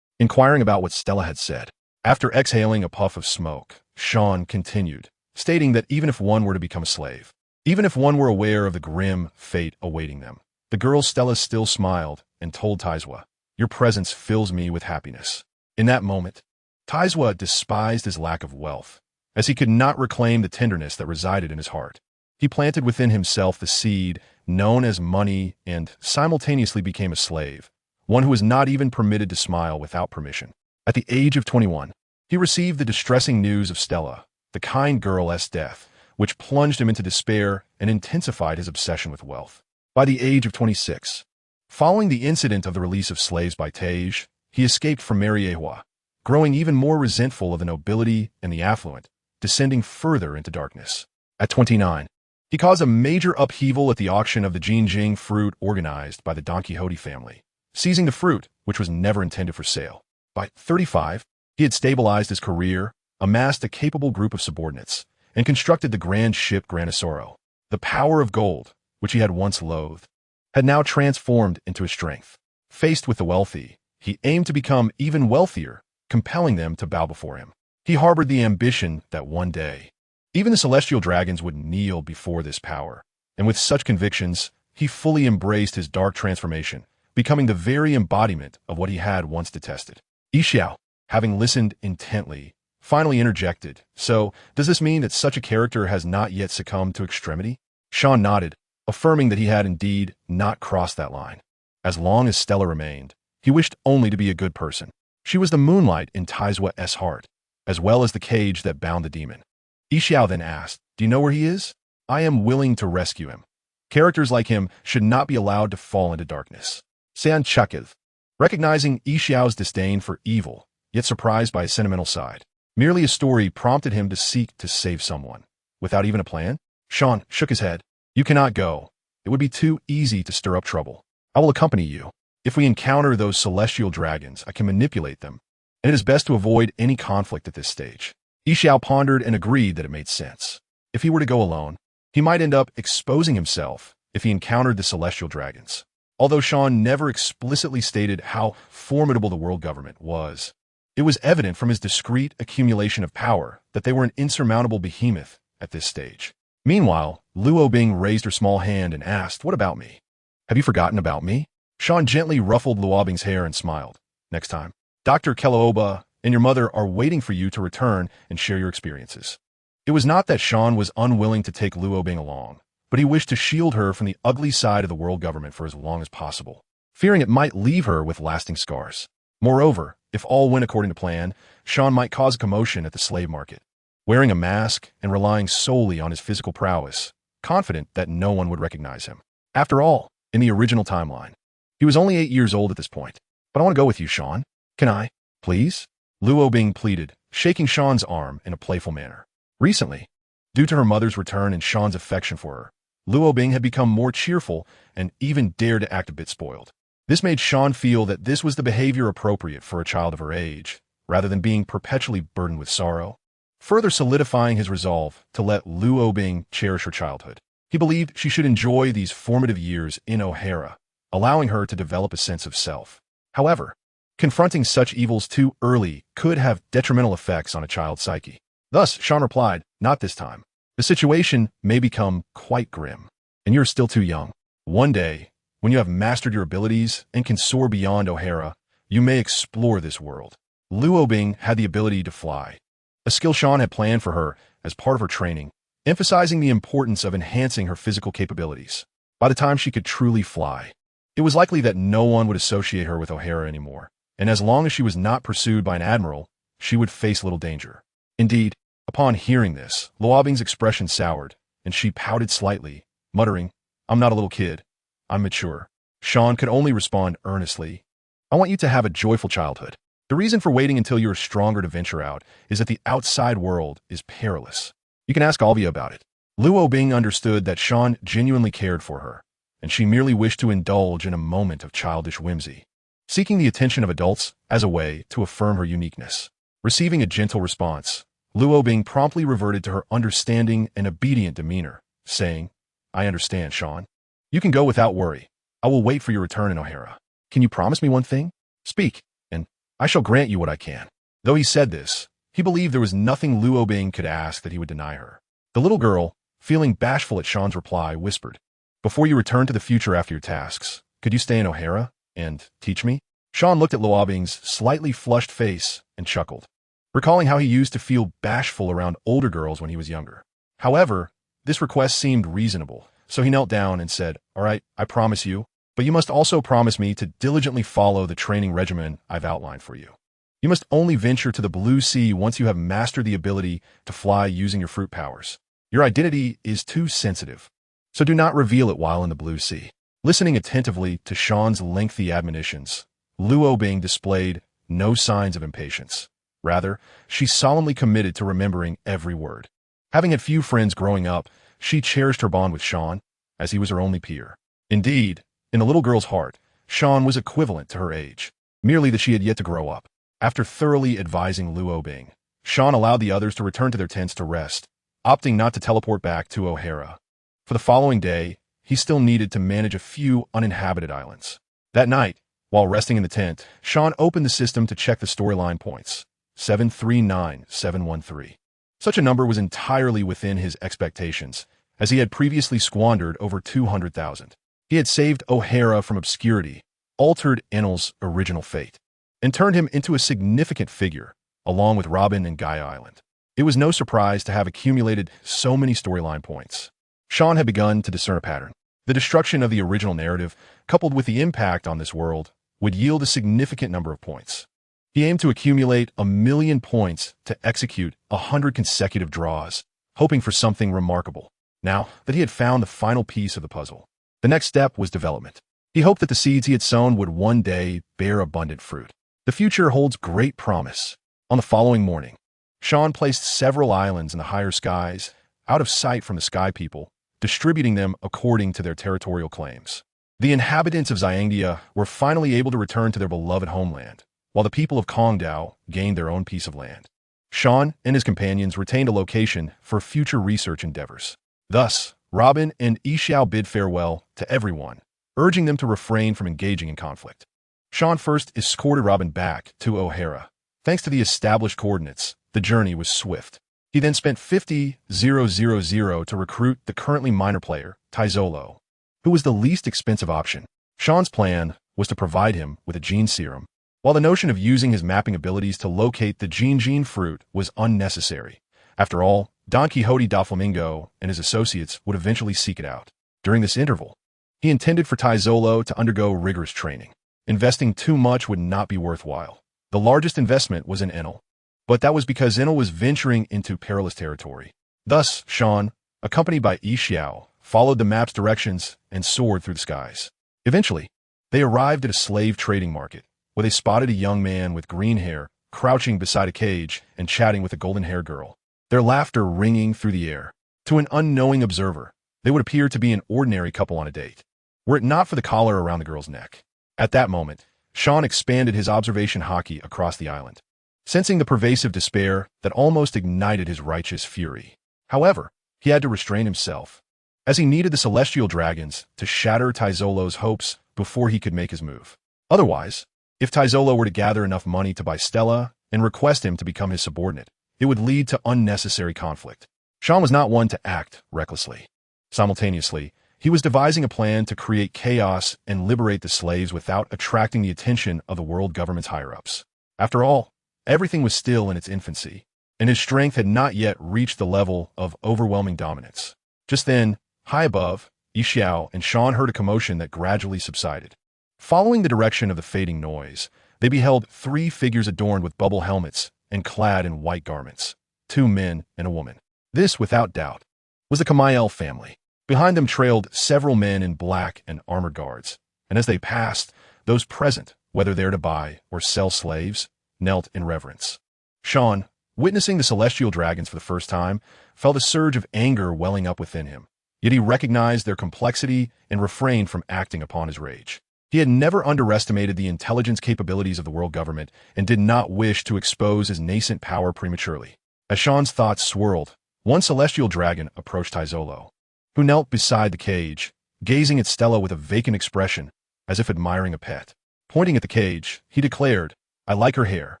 inquiring about what Stella had said. After exhaling a puff of smoke, Sean continued, stating that even if one were to become a slave, even if one were aware of the grim fate awaiting them, the girl Stella still smiled and told Taizwa, "Your presence fills me with happiness." In that moment, Taizwa despised his lack of wealth, as he could not reclaim the tenderness that resided in his heart. He planted within himself the seed known as money and simultaneously became a slave, one who was not even permitted to smile without permission. At the age of 21, he received the distressing news of Stella, the kind girl's death, which plunged him into despair and intensified his obsession with wealth. By the age of 26, following the incident of the release of slaves by Tej, he escaped from Mariehua, growing even more resentful of the nobility and the affluent, descending further into darkness. At 29, he caused a major upheaval at the auction of the Jinjing fruit organized by the Don Quixote family, seizing the fruit, which was never intended for sale. By 35, he had stabilized his career, amassed a capable group of subordinates, and constructed the grand ship Granisoro. The power of gold, which he had once loathed, had now transformed into his strength. Faced with the wealthy, he aimed to become even wealthier, compelling them to bow before him. He harbored the ambition that one day, even the celestial dragons would kneel before this power, and with such convictions, he fully embraced his dark transformation, becoming the very embodiment of what he had once detested. Yixiao, having listened intently, finally interjected, "So, does this mean that such a character has not yet succumbed to extremity?" Sean nodded, affirming that he had indeed not crossed that line. As long as Stella remained, he wished only to be a good person. She was the moonlight in Taizwa's heart, as well as the cage that bound the demon. Yixiao then asked, "Do you know where he is? I am willing to rescue him. Characters like him should not be allowed to fall into darkness." San Chukiv, recognizing Yixiao's disdain for evil, yet surprised by his sentimental side, merely a story prompted him to seek to save someone. Without even a plan, Sean shook his head. "You cannot go. It would be too easy to stir up trouble. I will accompany you. If we encounter those celestial dragons, I can manipulate them, and it is best to avoid any conflict at this stage." Yixiao pondered and agreed that it made sense. If he were to go alone, he might end up exposing himself if he encountered the celestial dragons. Although Sean never explicitly stated how formidable the world government was, it was evident from his discreet accumulation of power that they were an insurmountable behemoth at this stage. Meanwhile, Luo Bing raised her small hand and asked, "What about me? Have you forgotten about me?" Sean gently ruffled Luo Bing's hair and smiled. "Next time, Dr. Kelooba and your mother are waiting for you to return and share your experiences." It was not that Sean was unwilling to take Luo Bing along, but he wished to shield her from the ugly side of the world government for as long as possible, fearing it might leave her with lasting scars. Moreover, if all went according to plan, Sean might cause a commotion at the slave market, wearing a mask and relying solely on his physical prowess, confident that no one would recognize him. After all, in the original timeline, he was only 8 years old at this point. "But I want to go with you, Sean. Can I, please?" Luo Bing pleaded, shaking Sean's arm in a playful manner. Recently, due to her mother's return and Sean's affection for her, Luo Bing had become more cheerful and even dared to act a bit spoiled. This made Sean feel that this was the behavior appropriate for a child of her age, rather than being perpetually burdened with sorrow. Further solidifying his resolve to let Luo Bing cherish her childhood, he believed she should enjoy these formative years in O'Hara, allowing her to develop a sense of self. However, confronting such evils too early could have detrimental effects on a child's psyche. Thus, Sean replied, "Not this time. The situation may become quite grim, and you're still too young. One day, when you have mastered your abilities and can soar beyond O'Hara, you may explore this world." Luo Bing had the ability to fly, a skill Sean had planned for her as part of her training, emphasizing the importance of enhancing her physical capabilities. By the time she could truly fly, It was likely that no one would associate her with O'Hara anymore, and as long as she was not pursued by an admiral, she would face little danger. Indeed, upon hearing this, Luobing's expression soured, and she pouted slightly, muttering, "I'm not a little kid. I'm mature." Sean could only respond earnestly, "I want you to have a joyful childhood. The reason for waiting until you are stronger to venture out is that the outside world is perilous. You can ask Alvia about it." Luobing understood that Sean genuinely cared for her, and she merely wished to indulge in a moment of childish whimsy, seeking the attention of adults as a way to affirm her uniqueness. Receiving a gentle response, Luobing promptly reverted to her understanding and obedient demeanor, saying, "I understand, Sean. You can go without worry. I will wait for your return in O'Hara. Can you promise me one thing? Speak, and I shall grant you what I can." Though he said this, he believed there was nothing Luobing could ask that he would deny her. The little girl, feeling bashful at Sean's reply, whispered, "Before you return to the future after your tasks, could you stay in O'Hara and teach me?" Sean looked at Luobing's slightly flushed face and chuckled, recalling how he used to feel bashful around older girls when he was younger. However, this request seemed reasonable, so he knelt down and said, "All right, I promise you, but you must also promise me to diligently follow the training regimen I've outlined for you. You must only venture to the blue sea once you have mastered the ability to fly using your fruit powers. Your identity is too sensitive, so do not reveal it while in the blue sea." Listening attentively to Sean's lengthy admonitions, Luobing displayed no signs of impatience. Rather, she solemnly committed to remembering every word. Having had few friends growing up, she cherished her bond with Sean, as he was her only peer. Indeed, in the little girl's heart, Sean was equivalent to her age, merely that she had yet to grow up. After thoroughly advising Luobing, Sean allowed the others to return to their tents to rest, opting not to teleport back to O'Hara. For the following day, he still needed to manage a few uninhabited islands. That night, while resting in the tent, Sean opened the system to check the storyline points. 739,713. Such a number was entirely within his expectations, as he had previously squandered over 200,000. He had saved O'Hara from obscurity, altered Enel's original fate, and turned him into a significant figure, along with Robin and Gaia Island. It was no surprise to have accumulated so many storyline points. Sean had begun to discern a pattern. The destruction of the original narrative, coupled with the impact on this world, would yield a significant number of points. He aimed to accumulate 1,000,000 points to execute 100 consecutive draws, hoping for something remarkable. Now that he had found the final piece of the puzzle, the next step was development. He hoped that the seeds he had sown would one day bear abundant fruit. The future holds great promise. On the following morning, Sean placed several islands in the higher skies, out of sight from the Sky People, distributing them according to their territorial claims. The inhabitants of Xiangdia were finally able to return to their beloved homeland, while the people of Kongdao gained their own piece of land. Sean and his companions retained a location for future research endeavors. Thus, Robin and Yixiao bid farewell to everyone, urging them to refrain from engaging in conflict. Sean first escorted Robin back to O'Hara. Thanks to the established coordinates, the journey was swift. He then spent 50,000 to recruit the currently minor player, Taizolo, who was the least expensive option. Sean's plan was to provide him with a gene serum, while the notion of using his mapping abilities to locate the gene fruit was unnecessary. After all, Don Quixote Doflamingo and his associates would eventually seek it out. During this interval, he intended for Taizolo to undergo rigorous training. Investing too much would not be worthwhile. The largest investment was in Enel, but that was because Enel was venturing into perilous territory. Thus, Sean, accompanied by Yixiao, followed the map's directions and soared through the skies. Eventually, they arrived at a slave trading market, where they spotted a young man with green hair crouching beside a cage and chatting with a golden-haired girl, their laughter ringing through the air. To an unknowing observer, they would appear to be an ordinary couple on a date, were it not for the collar around the girl's neck. At that moment, Sean expanded his observation hockey across the island, sensing the pervasive despair that almost ignited his righteous fury. However, he had to restrain himself, as he needed the celestial dragons to shatter Taizolo's hopes before he could make his move. Otherwise, if Taizolo were to gather enough money to buy Stella and request him to become his subordinate, it would lead to unnecessary conflict. Sean was not one to act recklessly. Simultaneously, he was devising a plan to create chaos and liberate the slaves without attracting the attention of the world government's higher-ups. After all, everything was still in its infancy, and his strength had not yet reached the level of overwhelming dominance. Just then, high above, Yixiao and Sean heard a commotion that gradually subsided. Following the direction of the fading noise, they beheld 3 figures adorned with bubble helmets and clad in white garments, 2 men and a woman. This, without doubt, was the Kamael family. Behind them trailed several men in black and armored guards, and as they passed, those present, whether there to buy or sell slaves, knelt in reverence. Sean, witnessing the celestial dragons for the first time, felt a surge of anger welling up within him. Yet he recognized their complexity and refrained from acting upon his rage. He had never underestimated the intelligence capabilities of the world government and did not wish to expose his nascent power prematurely. As Sean's thoughts swirled, one celestial dragon approached Taizolo, who knelt beside the cage, gazing at Stella with a vacant expression, as if admiring a pet. Pointing at the cage, he declared, "I like her hair.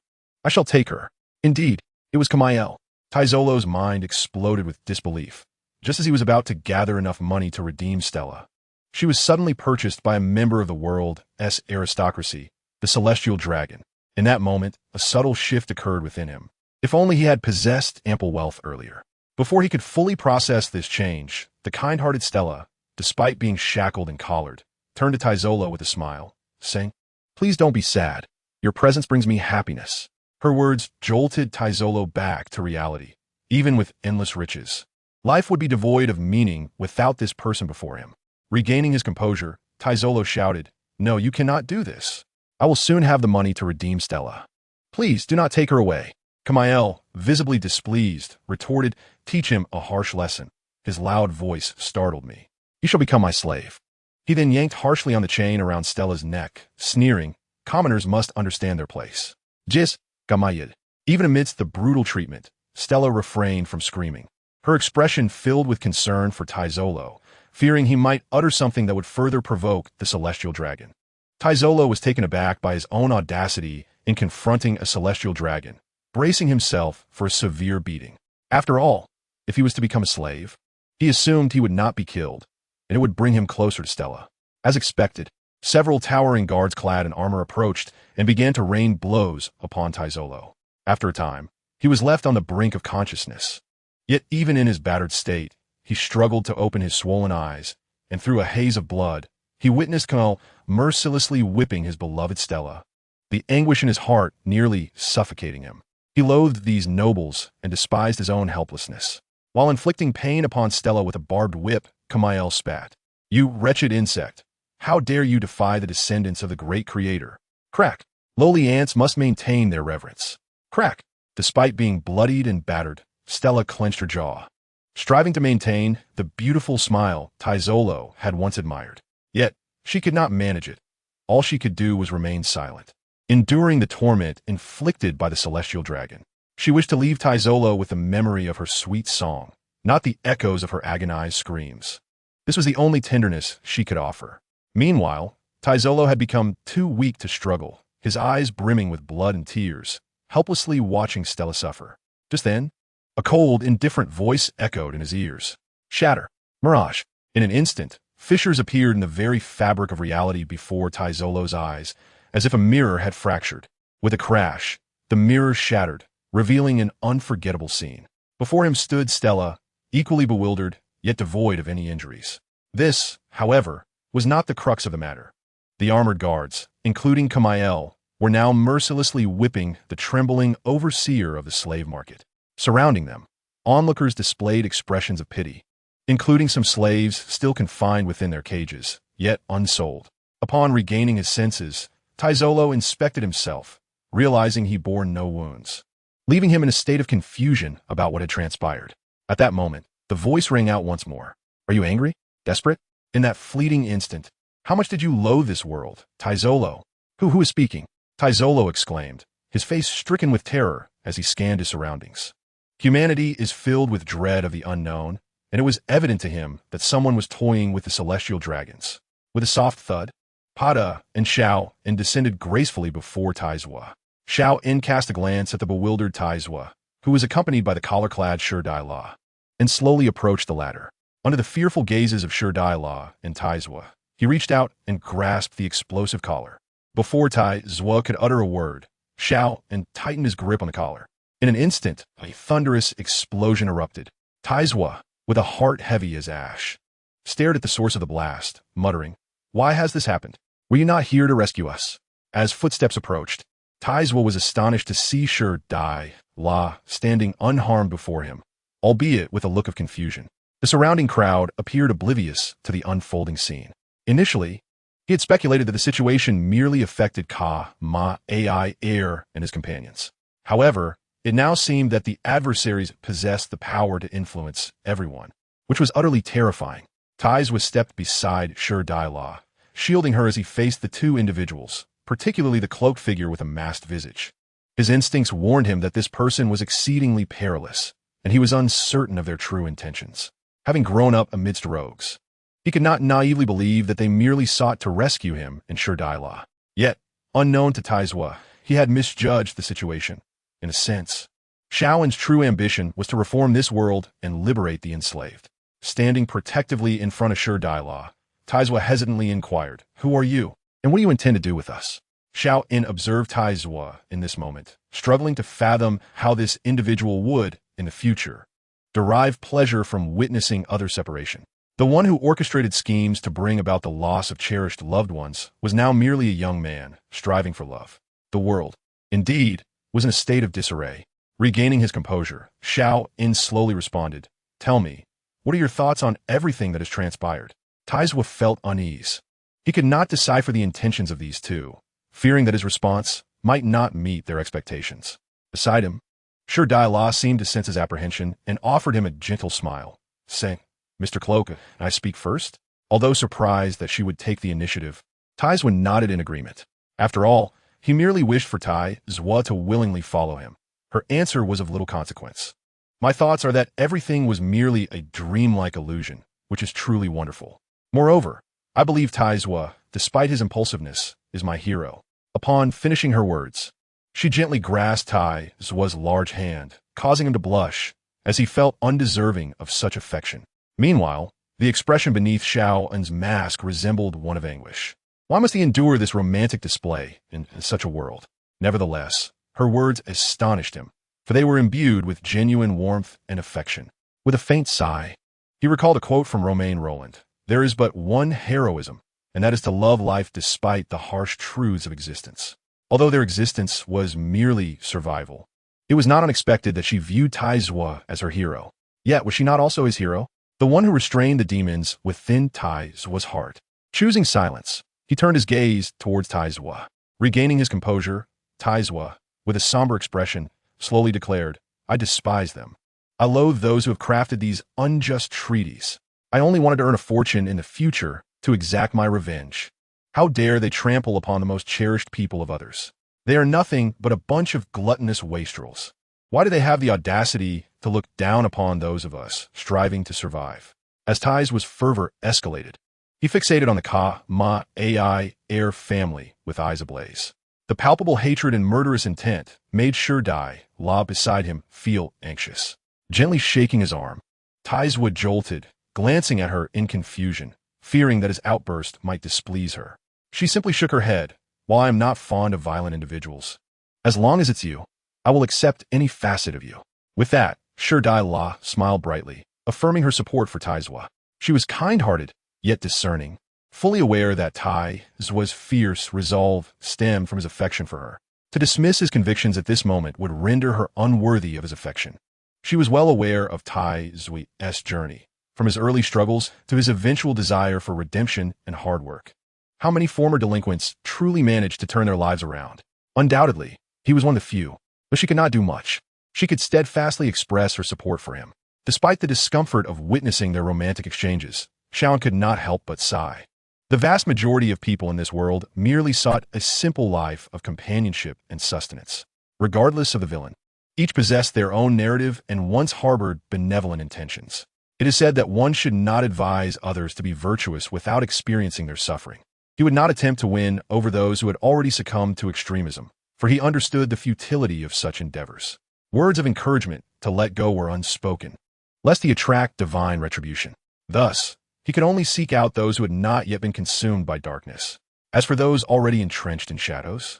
I shall take her." Indeed, it was Kamael. Taizolo's mind exploded with disbelief. Just as he was about to gather enough money to redeem Stella, she was suddenly purchased by a member of the world's aristocracy, the Celestial Dragon. In that moment, a subtle shift occurred within him. If only he had possessed ample wealth earlier. Before he could fully process this change, the kind-hearted Stella, despite being shackled and collared, turned to Taizolo with a smile, saying, "Please don't be sad. Your presence brings me happiness." Her words jolted Taizolo back to reality. Even with endless riches, life would be devoid of meaning without this person before him. Regaining his composure, Taizolo shouted, "No, you cannot do this. I will soon have the money to redeem Stella. Please do not take her away." Kamael, visibly displeased, retorted, "Teach him a harsh lesson." His loud voice startled me. "You shall become my slave." He then yanked harshly on the chain around Stella's neck, sneering, "Commoners must understand their place." "Jis, Gamayed." Even amidst the brutal treatment, Stella refrained from screaming. Her expression filled with concern for Taizolo, fearing he might utter something that would further provoke the celestial dragon. Taizolo was taken aback by his own audacity in confronting a celestial dragon, bracing himself for a severe beating. After all, if he was to become a slave, he assumed he would not be killed, and it would bring him closer to Stella. As expected, several towering guards clad in armor approached and began to rain blows upon Taizolo. After a time, he was left on the brink of consciousness. Yet even in his battered state, he struggled to open his swollen eyes, and through a haze of blood, he witnessed Kamael mercilessly whipping his beloved Stella, the anguish in his heart nearly suffocating him. He loathed these nobles and despised his own helplessness. While inflicting pain upon Stella with a barbed whip, Kamael spat, "You wretched insect! How dare you defy the descendants of the great creator?" Crack! Lowly ants must maintain their reverence. Crack! Despite being bloodied and battered, Stella clenched her jaw, striving to maintain the beautiful smile Taizolo had once admired. Yet, she could not manage it. All she could do was remain silent, enduring the torment inflicted by the celestial dragon. She wished to leave Taizolo with the memory of her sweet song, not the echoes of her agonized screams. This was the only tenderness she could offer. Meanwhile, Taizolo had become too weak to struggle, his eyes brimming with blood and tears, helplessly watching Stella suffer. Just then, a cold, indifferent voice echoed in his ears. "Shatter! Mirage!" In an instant, fissures appeared in the very fabric of reality before Taizolo's eyes, as if a mirror had fractured. With a crash, the mirror shattered, revealing an unforgettable scene. Before him stood Stella, equally bewildered, yet devoid of any injuries. This, however, was not the crux of the matter. The armored guards, including Kamael, were now mercilessly whipping the trembling overseer of the slave market. Surrounding them, onlookers displayed expressions of pity, including some slaves still confined within their cages, yet unsold. Upon regaining his senses, Taizolo inspected himself, realizing he bore no wounds, leaving him in a state of confusion about what had transpired. At that moment, the voice rang out once more. "Are you angry? Desperate?" In that fleeting instant, "How much did you loathe this world, Taizolo?" Who is speaking?" Taizolo exclaimed, his face stricken with terror as he scanned his surroundings. Humanity is filled with dread of the unknown, and it was evident to him that someone was toying with the celestial dragons. With a soft thud, Pada and Xiao En descended gracefully before Taizwa. Xiao En cast a glance at the bewildered Taizwa, who was accompanied by the collar-clad Shurdai La, and slowly approached the latter. Under the fearful gazes of Shurdai La and Taizwa, he reached out and grasped the explosive collar. Before Taizwa could utter a word, Xiao En tightened his grip on the collar. In an instant, a thunderous explosion erupted. Taizwa, with a heart heavy as ash, stared at the source of the blast, muttering, "Why has this happened?" Were you not here to rescue us? As footsteps approached, Taizwa was astonished to see Dai La standing unharmed before him, albeit with a look of confusion. The surrounding crowd appeared oblivious to the unfolding scene. Initially, he had speculated that the situation merely affected Ai Air and his companions. However, it now seemed that the adversaries possessed the power to influence everyone, which was utterly terrifying. Taizwa stepped beside Dai La, shielding her as he faced the two individuals, particularly the cloaked figure with a masked visage. His instincts warned him that this person was exceedingly perilous, and he was uncertain of their true intentions. Having grown up amidst rogues, he could not naively believe that they merely sought to rescue him and Dai La. Yet, unknown to Taizwa, he had misjudged the situation. In a sense, Shaoan's true ambition was to reform this world and liberate the enslaved. Standing protectively in front of Dai La, Taizwa hesitantly inquired, "Who are you, and what do you intend to do with us?" Xiao-in observed Taizwa in this moment, struggling to fathom how this individual would, in the future, derive pleasure from witnessing other separation. The one who orchestrated schemes to bring about the loss of cherished loved ones was now merely a young man, striving for love. The world, indeed, was in a state of disarray. Regaining his composure, Xiao-in slowly responded, "Tell me, what are your thoughts on everything that has transpired?" Taizwa felt unease. He could not decipher the intentions of these two, fearing that his response might not meet their expectations. Beside him, Dai La seemed to sense his apprehension and offered him a gentle smile, saying, "Mr. Cloak, I speak first?" Although surprised that she would take the initiative, Taizwa nodded in agreement. After all, he merely wished for Taizwa to willingly follow him. Her answer was of little consequence. "My thoughts are that everything was merely a dreamlike illusion, which is truly wonderful. Moreover, I believe Taizwa, despite his impulsiveness, is my hero." Upon finishing her words, she gently grasped Taizwa's large hand, causing him to blush, as he felt undeserving of such affection. Meanwhile, the expression beneath Xiao-en's mask resembled one of anguish. Why must he endure this romantic display in such a world? Nevertheless, her words astonished him, for they were imbued with genuine warmth and affection. With a faint sigh, he recalled a quote from Romain Rolland: "There is but one heroism, and that is to love life despite the harsh truths of existence." Although their existence was merely survival, it was not unexpected that she viewed Taizwa as her hero. Yet was she not also his hero? The one who restrained the demons within Taizwa's heart. Choosing silence, he turned his gaze towards Taizwa. Regaining his composure, Taizwa, with a somber expression, slowly declared, "I despise them. I loathe those who have crafted these unjust treaties. I only wanted to earn a fortune in the future to exact my revenge. How dare they trample upon the most cherished people of others? They are nothing but a bunch of gluttonous wastrels. Why do they have the audacity to look down upon those of us striving to survive?" As Taizwa's fervor escalated, he fixated on the Ai Air family with eyes ablaze. The palpable hatred and murderous intent made Dai La beside him feel anxious. Gently shaking his arm, Taizwa jolted, glancing at her in confusion, fearing that his outburst might displease her. She simply shook her head. "While I am not fond of violent individuals, as long as it's you, I will accept any facet of you." With that, Dai La smiled brightly, affirming her support for Taizwa. She was kind-hearted, yet discerning, fully aware that Taizwa's fierce resolve stemmed from his affection for her. To dismiss his convictions at this moment would render her unworthy of his affection. She was well aware of Taizwa's journey, from his early struggles to his eventual desire for redemption and hard work. How many former delinquents truly managed to turn their lives around? Undoubtedly, he was one of the few, but she could not do much. She could steadfastly express her support for him. Despite the discomfort of witnessing their romantic exchanges, Xiao could not help but sigh. The vast majority of people in this world merely sought a simple life of companionship and sustenance. Regardless of the villain, each possessed their own narrative and once harbored benevolent intentions. It is said that one should not advise others to be virtuous without experiencing their suffering. He would not attempt to win over those who had already succumbed to extremism, for he understood the futility of such endeavors. Words of encouragement to let go were unspoken, lest he attract divine retribution. Thus, he could only seek out those who had not yet been consumed by darkness. As for those already entrenched in shadows,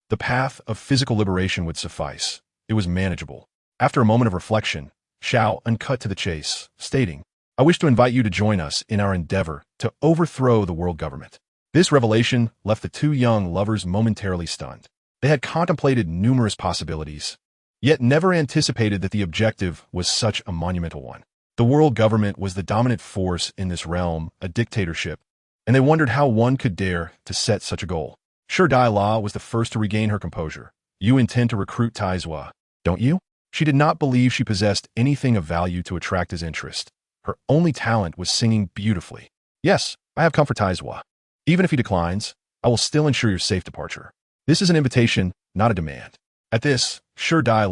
the path of physical liberation would suffice. It was manageable. After a moment of reflection, Xiao cut to the chase, stating, "I wish to invite you to join us in our endeavor to overthrow the world government. This revelation left the two young lovers momentarily stunned. They had contemplated numerous possibilities, yet never anticipated that the objective was such a monumental one. The world government was the dominant force in this realm, a dictatorship, and they wondered how one could dare to set such a goal. Sure Dai was the first to regain her composure. You intend to recruit Taizua, don't you? She did not believe she possessed anything of value to attract his interest. Her only talent was singing beautifully. Yes, I have come for Taizua. Even if he declines, I will still ensure your safe departure. This is an invitation, not a demand. At this, Sure Dai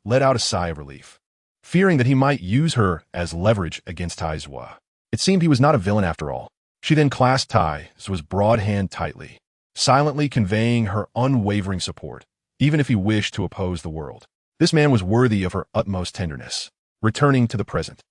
let out a sigh of relief, fearing that he might use her as leverage against Taizua. It seemed he was not a villain after all. She then clasped Taizua's broad hand tightly, silently conveying her unwavering support, even if he wished to oppose the world. This man was worthy of her utmost tenderness. Returning to the present,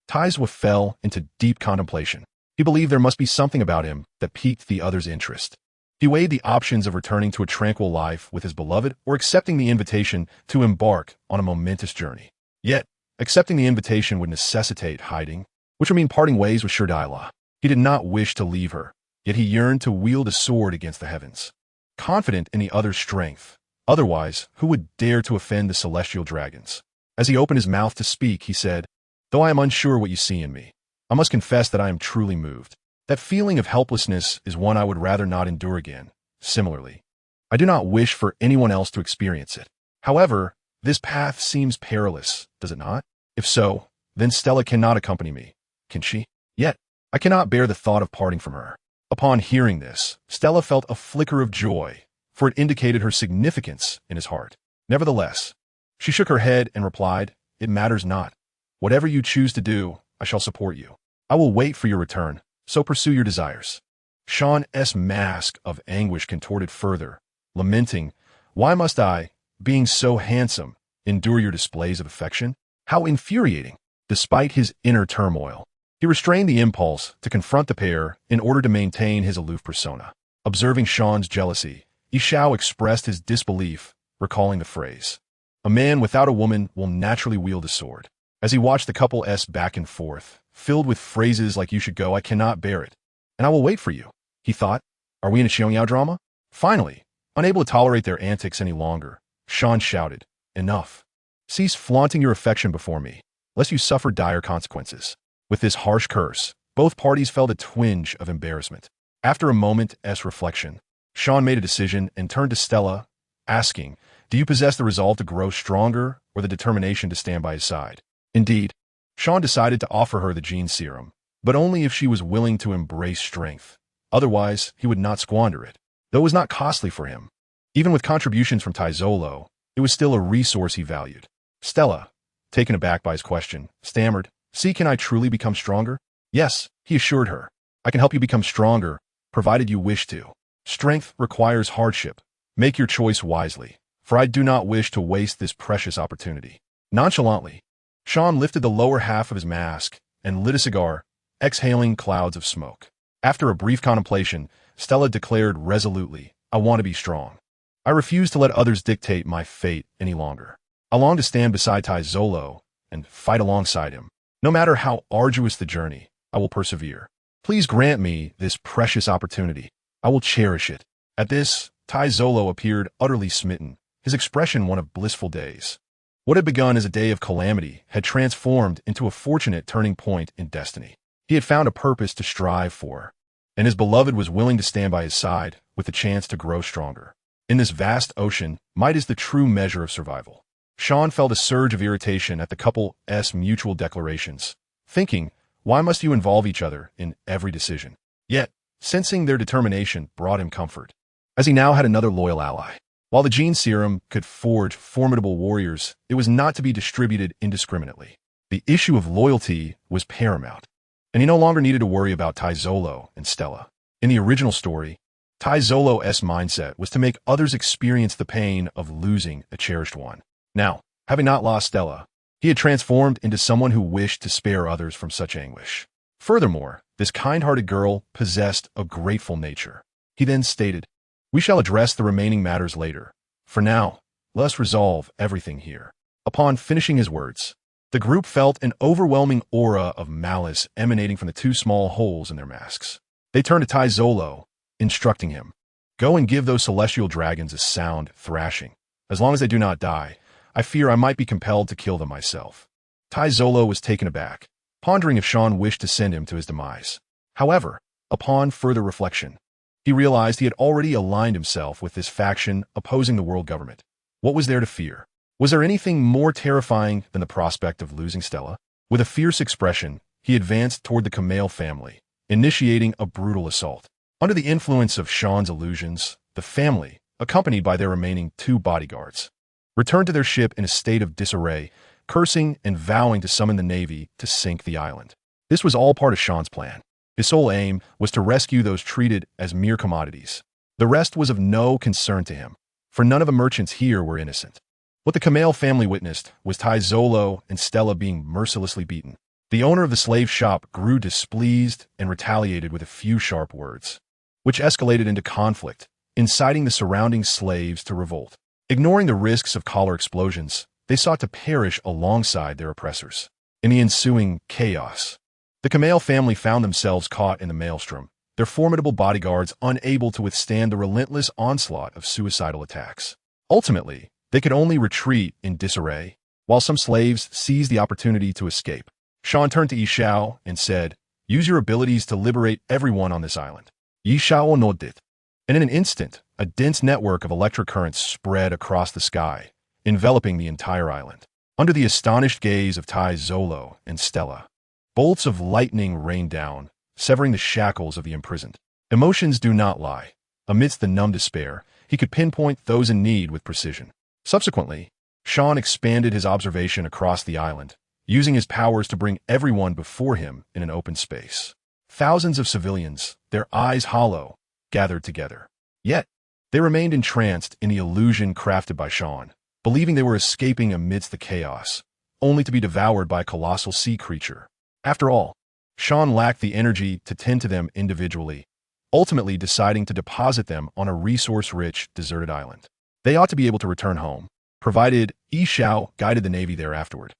Taizua fell into deep contemplation. He believed there must be something about him that piqued the other's interest. He weighed the options of returning to a tranquil life with his beloved or accepting the invitation to embark on a momentous journey. Yet, accepting the invitation would necessitate hiding, which would mean parting ways with Sure Dai. He did not wish to leave her, yet he yearned to wield a sword against the heavens, confident in the other's strength. Otherwise, who would dare to offend the celestial dragons? As he opened his mouth to speak, he said, "Though I am unsure what you see in me, I must confess that I am truly moved. That feeling of helplessness is one I would rather not endure again. Similarly, I do not wish for anyone else to experience it. However, this path seems perilous, does it not? If so, then Stella cannot accompany me, can she? Yet, I cannot bear the thought of parting from her." Upon hearing this, Stella felt a flicker of joy, for it indicated her significance in his heart. Nevertheless, she shook her head and replied, "It matters not. Whatever you choose to do, I shall support you. I will wait for your return, so pursue your desires." Sean's mask of anguish contorted further, lamenting, "Why must I, being so handsome, endure your displays of affection? How infuriating!" Despite his inner turmoil, he restrained the impulse to confront the pair in order to maintain his aloof persona. Observing Sean's jealousy, Yishao expressed his disbelief, recalling the phrase, "A man without a woman will naturally wield a sword." As he watched the couple's back and forth, filled with phrases like "you should go, I cannot bear it, and I will wait for you," he thought, "Are we in a Xiongniao drama?" Finally, unable to tolerate their antics any longer, Sean shouted, "Enough. Cease flaunting your affection before me, lest you suffer dire consequences." With this harsh curse, both parties felt a twinge of embarrassment. After a moment's reflection, Sean made a decision and turned to Stella, asking, "Do you possess the resolve to grow stronger or the determination to stand by his side?" Indeed, Sean decided to offer her the gene serum, but only if she was willing to embrace strength. Otherwise, he would not squander it. Though it was not costly for him, even with contributions from Taizolo, it was still a resource he valued. Stella, taken aback by his question, stammered, "See, can I truly become stronger?" "Yes," he assured her. "I can help you become stronger, provided you wish to. Strength requires hardship. Make your choice wisely, for I do not wish to waste this precious opportunity." Nonchalantly, Sean lifted the lower half of his mask and lit a cigar, exhaling clouds of smoke. After a brief contemplation, Stella declared resolutely, "I want to be strong. I refuse to let others dictate my fate any longer. I long to stand beside Taizolo and fight alongside him. No matter how arduous the journey, I will persevere. Please grant me this precious opportunity. I will cherish it." At this, Taizolo appeared utterly smitten, his expression one of blissful days. What had begun as a day of calamity had transformed into a fortunate turning point in destiny. He had found a purpose to strive for, and his beloved was willing to stand by his side with the chance to grow stronger. In this vast ocean, might is the true measure of survival. Sean felt a surge of irritation at the couple's mutual declarations, thinking, why must you involve each other in every decision? Yet, sensing their determination brought him comfort, as he now had another loyal ally. While the gene serum could forge formidable warriors, it was not to be distributed indiscriminately. The issue of loyalty was paramount, and he no longer needed to worry about Taizolo and Stella. In the original story, Taizolo's mindset was to make others experience the pain of losing a cherished one. Now, having not lost Stella, he had transformed into someone who wished to spare others from such anguish. Furthermore, this kind-hearted girl possessed a grateful nature. He then stated, "We shall address the remaining matters later. For now, let us resolve everything here." Upon finishing his words, the group felt an overwhelming aura of malice emanating from the two small holes in their masks. They turned to Taizolo, instructing him. Go and give those celestial dragons a sound thrashing. As long as they do not die, I fear I might be compelled to kill them myself. Tai Zolo was taken aback, pondering if Sean wished to send him to his demise. However, upon further reflection, he realized he had already aligned himself with this faction opposing the world government. What was there to fear? Was there anything more terrifying than the prospect of losing Stella? With a fierce expression, he advanced toward the Kamel family, initiating a brutal assault. Under the influence of Sean's illusions, the family, accompanied by their remaining 2 bodyguards, returned to their ship in a state of disarray, cursing and vowing to summon the Navy to sink the island. This was all part of Sean's plan. His sole aim was to rescue those treated as mere commodities. The rest was of no concern to him, for none of the merchants here were innocent. What the Kamel family witnessed was Tai Zolo and Stella being mercilessly beaten. The owner of the slave shop grew displeased and retaliated with a few sharp words, which escalated into conflict, inciting the surrounding slaves to revolt. Ignoring the risks of collar explosions, they sought to perish alongside their oppressors. In the ensuing chaos, the Kamel family found themselves caught in the maelstrom, their formidable bodyguards unable to withstand the relentless onslaught of suicidal attacks. Ultimately, they could only retreat in disarray, while some slaves seized the opportunity to escape. Sean turned to Yi Xiao and said, "Use your abilities to liberate everyone on this island." Yi Xiao nodded, and in an instant, a dense network of electric currents spread across the sky, enveloping the entire island. Under the astonished gaze of Tai Zolo and Stella, bolts of lightning rained down, severing the shackles of the imprisoned. Emotions do not lie. Amidst the numb despair, he could pinpoint those in need with precision. Subsequently, Sean expanded his observation across the island, using his powers to bring everyone before him in an open space. Thousands of civilians, their eyes hollow, gathered together. Yet, they remained entranced in the illusion crafted by Sean, believing they were escaping amidst the chaos, only to be devoured by a colossal sea creature. After all, Sean lacked the energy to tend to them individually, ultimately deciding to deposit them on a resource-rich, deserted island. They ought to be able to return home, provided Yi Xiao guided the Navy there afterward.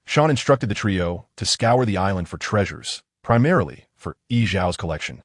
Sean instructed the trio to scour the island for treasures, primarily for Yi Xiao's collection,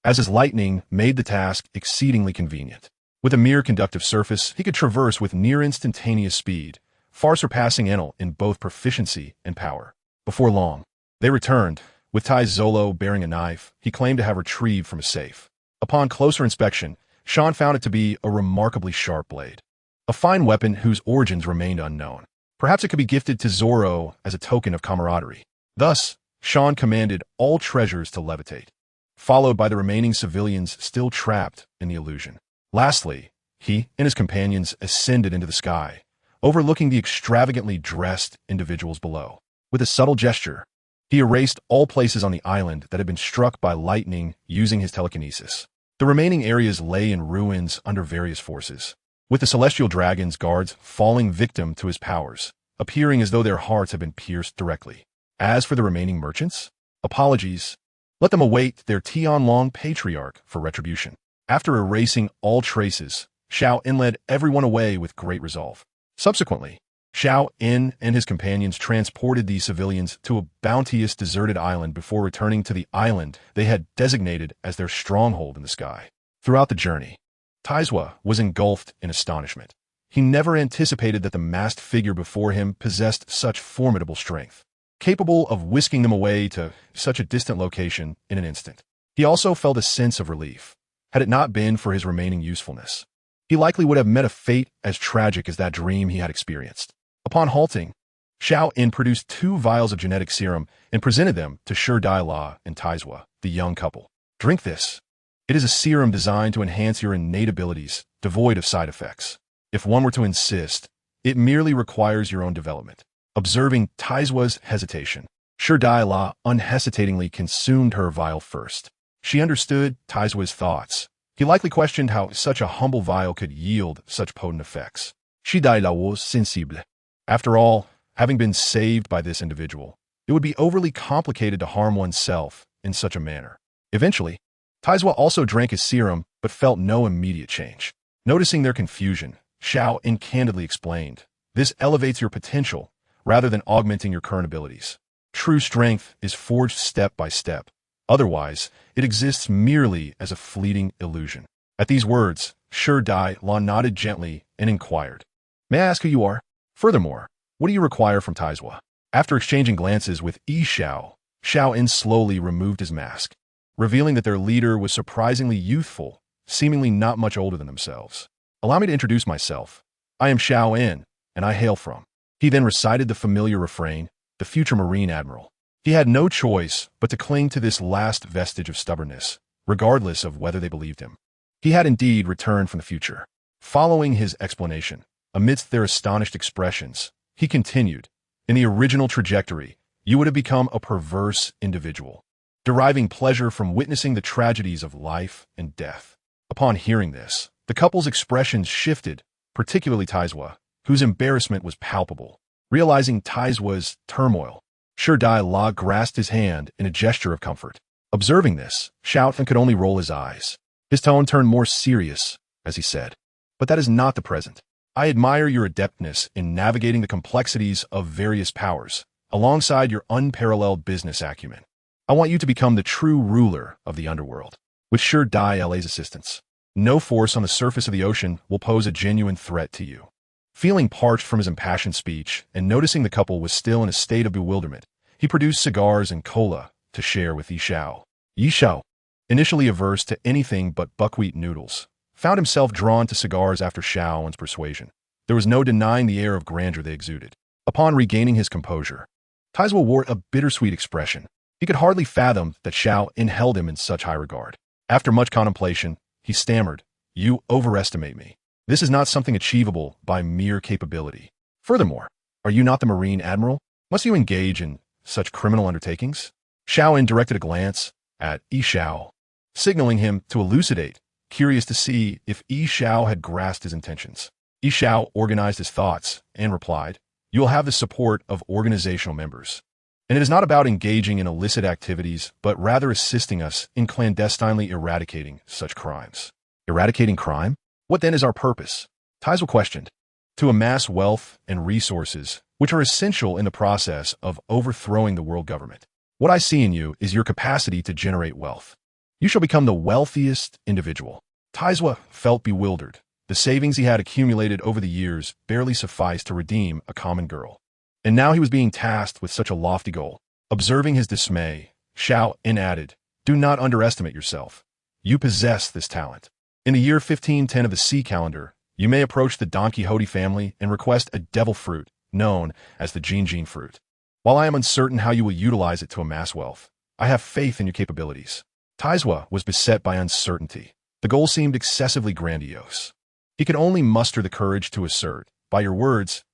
as his lightning made the task exceedingly convenient. With a mere conductive surface, he could traverse with near-instantaneous speed, far surpassing Enel in both proficiency and power. Before long, they returned, with Tai Zolo bearing a knife he claimed to have retrieved from a safe. Upon closer inspection, Sean found it to be a remarkably sharp blade, a fine weapon whose origins remained unknown. Perhaps it could be gifted to Zoro as a token of camaraderie. Thus, Sean commanded all treasures to levitate, followed by the remaining civilians still trapped in the illusion. Lastly, he and his companions ascended into the sky, overlooking the extravagantly dressed individuals below. With a subtle gesture, he erased all places on the island that had been struck by lightning using his telekinesis. The remaining areas lay in ruins under various forces, with the celestial dragon's guards falling victim to his powers, appearing as though their hearts had been pierced directly. As for the remaining merchants, apologies. Let them await their Tianlong patriarch for retribution. After erasing all traces, Xiao En led everyone away with great resolve. Subsequently, Xiao En and his companions transported these civilians to a bounteous deserted island before returning to the island they had designated as their stronghold in the sky. Throughout the journey, Taizwa was engulfed in astonishment. He never anticipated that the masked figure before him possessed such formidable strength, capable of whisking them away to such a distant location in an instant. He also felt a sense of relief. Had it not been for his remaining usefulness, he likely would have met a fate as tragic as that dream he had experienced. Upon halting, Xiao En produced 2 vials of genetic serum and presented them to Shi Daila and Taizwa, the young couple. Drink this. It is a serum designed to enhance your innate abilities, devoid of side effects. If one were to insist, it merely requires your own development. Observing Taizwa's hesitation, Shi Daila unhesitatingly consumed her vial first. She understood Taizwa's thoughts. He likely questioned how such a humble vial could yield such potent effects. Shi Daila was sensible. After all, having been saved by this individual, it would be overly complicated to harm oneself in such a manner. Eventually, Taizwa also drank his serum but felt no immediate change. Noticing their confusion, Xiao En candidly explained, "This elevates your potential rather than augmenting your current abilities. True strength is forged step by step, Otherwise, it exists merely as a fleeting illusion. At these words, Dai Lan nodded gently and inquired, "May I ask who you are? Furthermore, what do you require from Taizwa?" After exchanging glances with Yi Xiao, Xiao En slowly removed his mask, revealing that their leader was surprisingly youthful, seemingly not much older than themselves. "Allow me to introduce myself. I am Xiao En, and I hail from." He then recited the familiar refrain, the future Marine Admiral. He had no choice but to cling to this last vestige of stubbornness, regardless of whether they believed him. He had indeed returned from the future. Following his explanation, amidst their astonished expressions, he continued, "In the original trajectory, you would have become a perverse individual, deriving pleasure from witnessing the tragedies of life and death." Upon hearing this, the couple's expressions shifted, particularly Taizwa, whose embarrassment was palpable. Realizing Taizwa's turmoil, Dai La grasped his hand in a gesture of comfort. Observing this, Xiao could only roll his eyes. His tone turned more serious as he said, "But that is not the present. I admire your adeptness in navigating the complexities of various powers, alongside your unparalleled business acumen. I want you to become the true ruler of the underworld. With Dai La's assistance, no force on the surface of the ocean will pose a genuine threat to you." Feeling parched from his impassioned speech and noticing the couple was still in a state of bewilderment, he produced cigars and cola to share with Yi Xiao. Yi Xiao, initially averse to anything but buckwheat noodles, found himself drawn to cigars after Xiao's persuasion. There was no denying the air of grandeur they exuded. Upon regaining his composure, Taizwa wore a bittersweet expression. He could hardly fathom that Xiao En held him in such high regard. After much contemplation, he stammered, "You overestimate me. This is not something achievable by mere capability. Furthermore, are you not the Marine Admiral? Must you engage in such criminal undertakings?" Xiao En directed a glance at Yi Xiao, signaling him to elucidate, curious to see if Yi Xiao had grasped his intentions. Yi Xiao organized his thoughts and replied, "You will have the support of organizational members. And it is not about engaging in illicit activities, but rather assisting us in clandestinely eradicating such crimes." Eradicating crime? What then is our purpose? Taizwa questioned. "To amass wealth and resources, which are essential in the process of overthrowing the world government. What I see in you is your capacity to generate wealth. You shall become the wealthiest individual." Taizwa felt bewildered. The savings he had accumulated over the years barely sufficed to redeem a common girl. And now he was being tasked with such a lofty goal. Observing his dismay, Xiao En added, "Do not underestimate yourself. You possess this talent. In the year 1510 of the sea calendar, you may approach the Don Quixote family and request a devil fruit, known as the Jin fruit. While I am uncertain how you will utilize it to amass wealth, I have faith in your capabilities." Taizwa was beset by uncertainty. The goal seemed excessively grandiose. He could only muster the courage to assert, "By your words,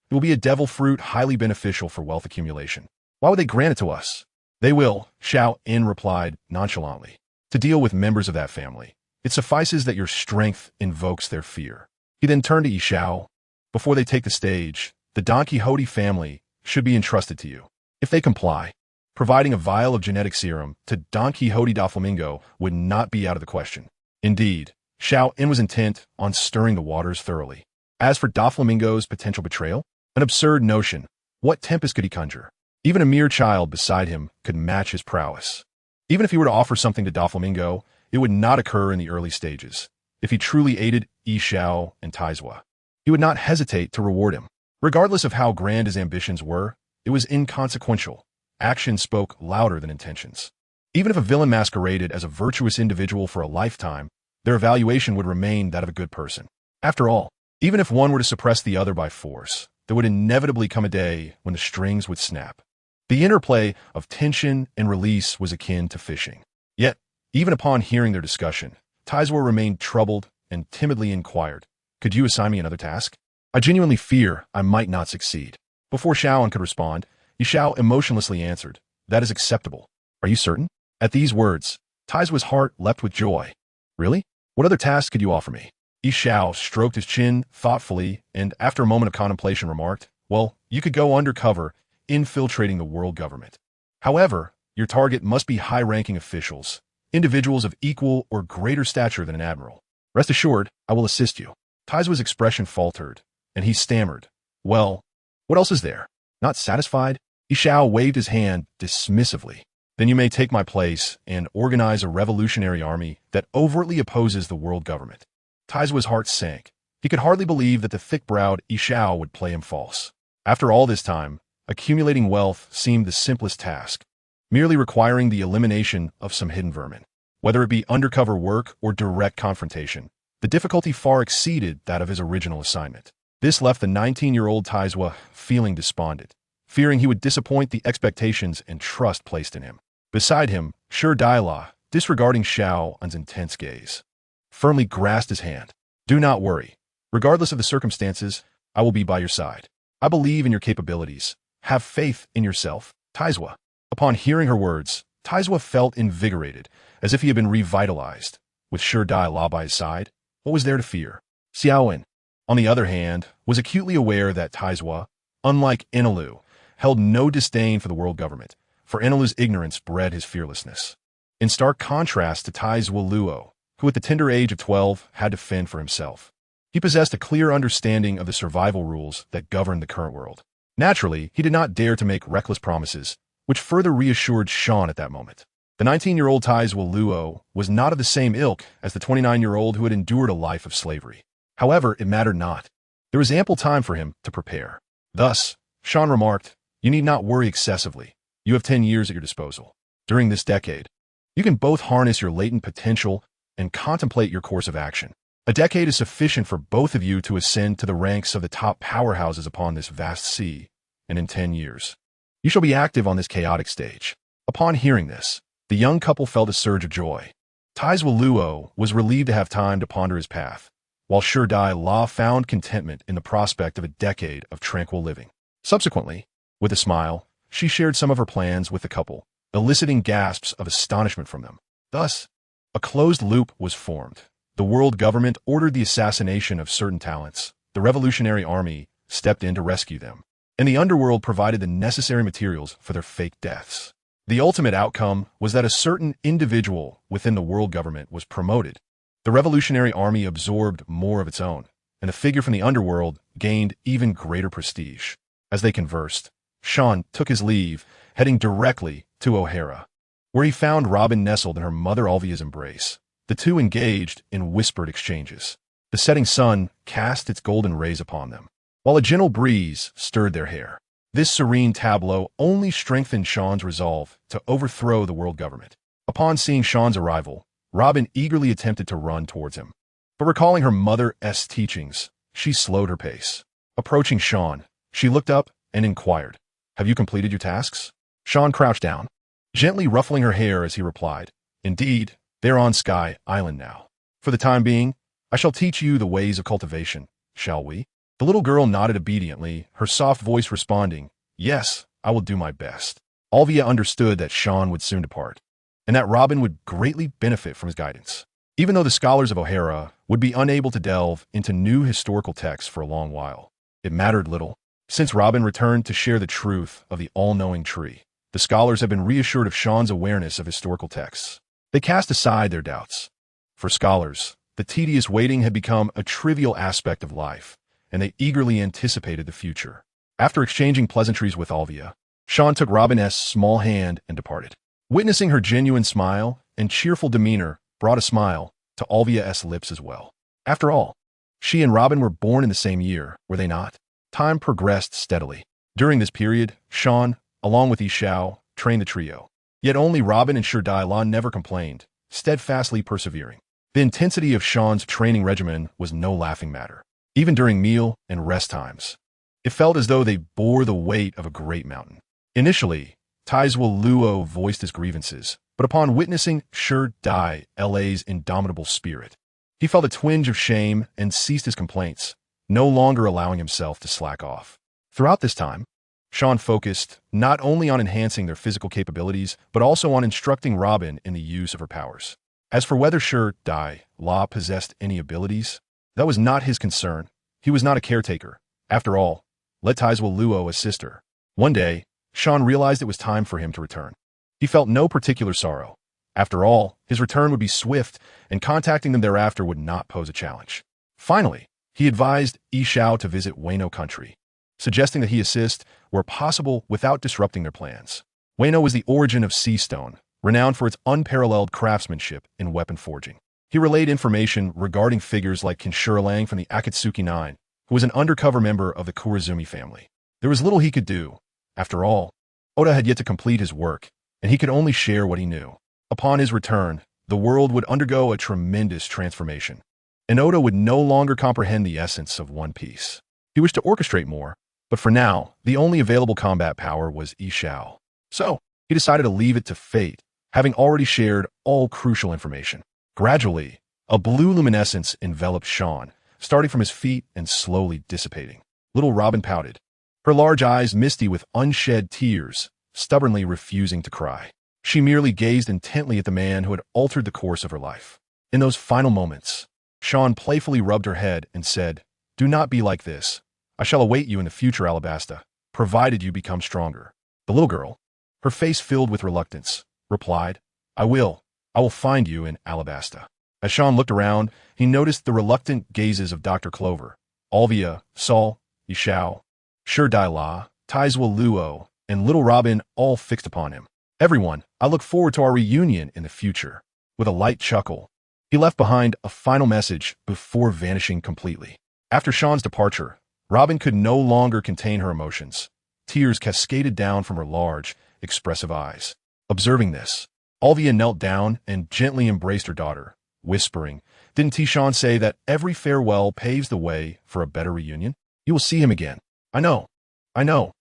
it will be a devil fruit highly beneficial for wealth accumulation. Why would they grant it to us?" "They will," Xiao En replied nonchalantly, "to deal with members of that family. It suffices that your strength invokes their fear." He then turned to Yi Xiao. "Before they take the stage, the Don Quixote family should be entrusted to you. If they comply, providing a vial of genetic serum to Don Quixote Doflamingo would not be out of the question." Indeed, Xiao En was intent on stirring the waters thoroughly. As for Doflamingo's potential betrayal, an absurd notion. What tempest could he conjure? Even a mere child beside him could match his prowess. Even if he were to offer something to Doflamingo, it would not occur in the early stages. If he truly aided Yi Xiao and Taizwa, he would not hesitate to reward him. Regardless of how grand his ambitions were, it was inconsequential. Action spoke louder than intentions. Even if a villain masqueraded as a virtuous individual for a lifetime, their evaluation would remain that of a good person. After all, even if one were to suppress the other by force, there would inevitably come a day when the strings would snap. The interplay of tension and release was akin to fishing. Yet, even upon hearing their discussion, Taizwa remained troubled and timidly inquired, "Could you assign me another task? I genuinely fear I might not succeed." Before Xiaoan could respond, Yi Xiao emotionlessly answered, "That is acceptable. Are you certain?" At these words, Taizwa's heart leapt with joy. "Really? What other task could you offer me?" Yi Xiao stroked his chin thoughtfully and, after a moment of contemplation, remarked, "Well, you could go undercover, infiltrating the world government. However, your target must be high-ranking officials, individuals of equal or greater stature than an admiral. Rest assured, I will assist you." Taizwa's expression faltered, and he stammered, "Well, what else is there?" Not satisfied, Yi Xiao waved his hand dismissively. Then you may take my place and organize a revolutionary army that overtly opposes the world government. Taizuo's heart sank. He could hardly believe that the thick-browed Yishao would play him false. After all this time, accumulating wealth seemed the simplest task, merely requiring the elimination of some hidden vermin. Whether it be undercover work or direct confrontation, the difficulty far exceeded that of his original assignment. This left the 19-year-old Taizuo feeling despondent, fearing he would disappoint the expectations and trust placed in him. Beside him, Shi Daila, disregarding Xiao's intense gaze, firmly grasped his hand. Do not worry. Regardless of the circumstances, I will be by your side. I believe in your capabilities. Have faith in yourself, Taizuo. Upon hearing her words, Taizuo felt invigorated, as if he had been revitalized. With Shi Daila by his side, what was there to fear? Xiaowen, on the other hand, was acutely aware that Taizuo, unlike Enelu, held no disdain for the world government, for Enelu's ignorance bred his fearlessness. In stark contrast to Taizuo Luo, who at the tender age of 12 had to fend for himself, he possessed a clear understanding of the survival rules that governed the current world. Naturally, he did not dare to make reckless promises, which further reassured Sean at that moment. The 19-year-old Taizuo Luo was not of the same ilk as the 29-year-old who had endured a life of slavery. However, it mattered not. There was ample time for him to prepare. Thus, Sean remarked, "You need not worry excessively. You have 10 years at your disposal. During this decade, you can both harness your latent potential and contemplate your course of action. A decade is sufficient for both of you to ascend to the ranks of the top powerhouses upon this vast sea, and in 10 years, you shall be active on this chaotic stage." Upon hearing this, the young couple felt a surge of joy. Taizuo Luo was relieved to have time to ponder his path, while Shi Daila found contentment in the prospect of a decade of tranquil living. Subsequently, with a smile, she shared some of her plans with the couple, eliciting gasps of astonishment from them. Thus, a closed loop was formed. The world government ordered the assassination of certain talents. The revolutionary army stepped in to rescue them, and the underworld provided the necessary materials for their fake deaths. The ultimate outcome was that a certain individual within the world government was promoted. The revolutionary army absorbed more of its own, and the figure from the underworld gained even greater prestige. As they conversed, Sean took his leave, heading directly to O'Hara, where he found Robin nestled in her mother Alvia's embrace. The two engaged in whispered exchanges. The setting sun cast its golden rays upon them, while a gentle breeze stirred their hair. This serene tableau only strengthened Sean's resolve to overthrow the world government. Upon seeing Sean's arrival, Robin eagerly attempted to run towards him, but recalling her mother's teachings, she slowed her pace. Approaching Sean, she looked up and inquired, "Have you completed your tasks?" Sean crouched down, gently ruffling her hair as he replied, "Indeed, they're on Sky Island now. For the time being, I shall teach you the ways of cultivation, shall we?" The little girl nodded obediently, her soft voice responding, "Yes, I will do my best." Alvia understood that Sean would soon depart, and that Robin would greatly benefit from his guidance. Even though the scholars of O'Hara would be unable to delve into new historical texts for a long while, it mattered little. Since Robin returned to share the truth of the all-knowing tree, the scholars had been reassured of Sean's awareness of historical texts. They cast aside their doubts. For scholars, the tedious waiting had become a trivial aspect of life, and they eagerly anticipated the future. After exchanging pleasantries with Alvia, Sean took Robin's small hand and departed. Witnessing her genuine smile and cheerful demeanor brought a smile to Alvia's lips as well. After all, she and Robin were born in the same year, were they not? Time progressed steadily. During this period, Sean, along with Yishao, trained the trio. Yet only Robin and Shi Daila never complained, steadfastly persevering. The intensity of Sean's training regimen was no laughing matter. Even during meal and rest times, it felt as though they bore the weight of a great mountain. Initially, Taizuo Luo voiced his grievances, but upon witnessing Shi Daila's indomitable spirit, he felt a twinge of shame and ceased his complaints, no longer allowing himself to slack off. Throughout this time, Sean focused not only on enhancing their physical capabilities, but also on instructing Robin in the use of her powers. As for whether Shi Daila possessed any abilities, that was not his concern. He was not a caretaker. After all, let Taizuo Luo assist her. One day, Sean realized it was time for him to return. He felt no particular sorrow. After all, his return would be swift, and contacting them thereafter would not pose a challenge. Finally, he advised Yishao to visit Wano country, suggesting that he assist where possible without disrupting their plans. Ueno was the origin of sea stone, renowned for its unparalleled craftsmanship in weapon forging. He relayed information regarding figures like Kinshura Lang from the Akatsuki Nine, who was an undercover member of the Kurazumi family. There was little he could do. After all, Oda had yet to complete his work, and he could only share what he knew. Upon his return, the world would undergo a tremendous transformation, and Oda would no longer comprehend the essence of One Piece. He wished to orchestrate more, but for now, the only available combat power was Ishao. So, he decided to leave it to fate, having already shared all crucial information. Gradually, a blue luminescence enveloped Sean, starting from his feet and slowly dissipating. Little Robin pouted, her large eyes misty with unshed tears, stubbornly refusing to cry. She merely gazed intently at the man who had altered the course of her life. In those final moments, Sean playfully rubbed her head and said, "Do not be like this. I shall await you in the future, Alabasta, provided you become stronger." The little girl, her face filled with reluctance, replied, I will find you in Alabasta." As Sean looked around, he noticed the reluctant gazes of Dr. Clover, Alvia, Saul, Ishao, Sure Dai La, Taizwa Luo, and Little Robin all fixed upon him. "Everyone, I look forward to our reunion in the future." With a light chuckle, he left behind a final message before vanishing completely. After Sean's departure, Robin could no longer contain her emotions. Tears cascaded down from her large, expressive eyes. Observing this, Alvia knelt down and gently embraced her daughter, whispering, "Didn't Sean say that every farewell paves the way for a better reunion? You will see him again." I know,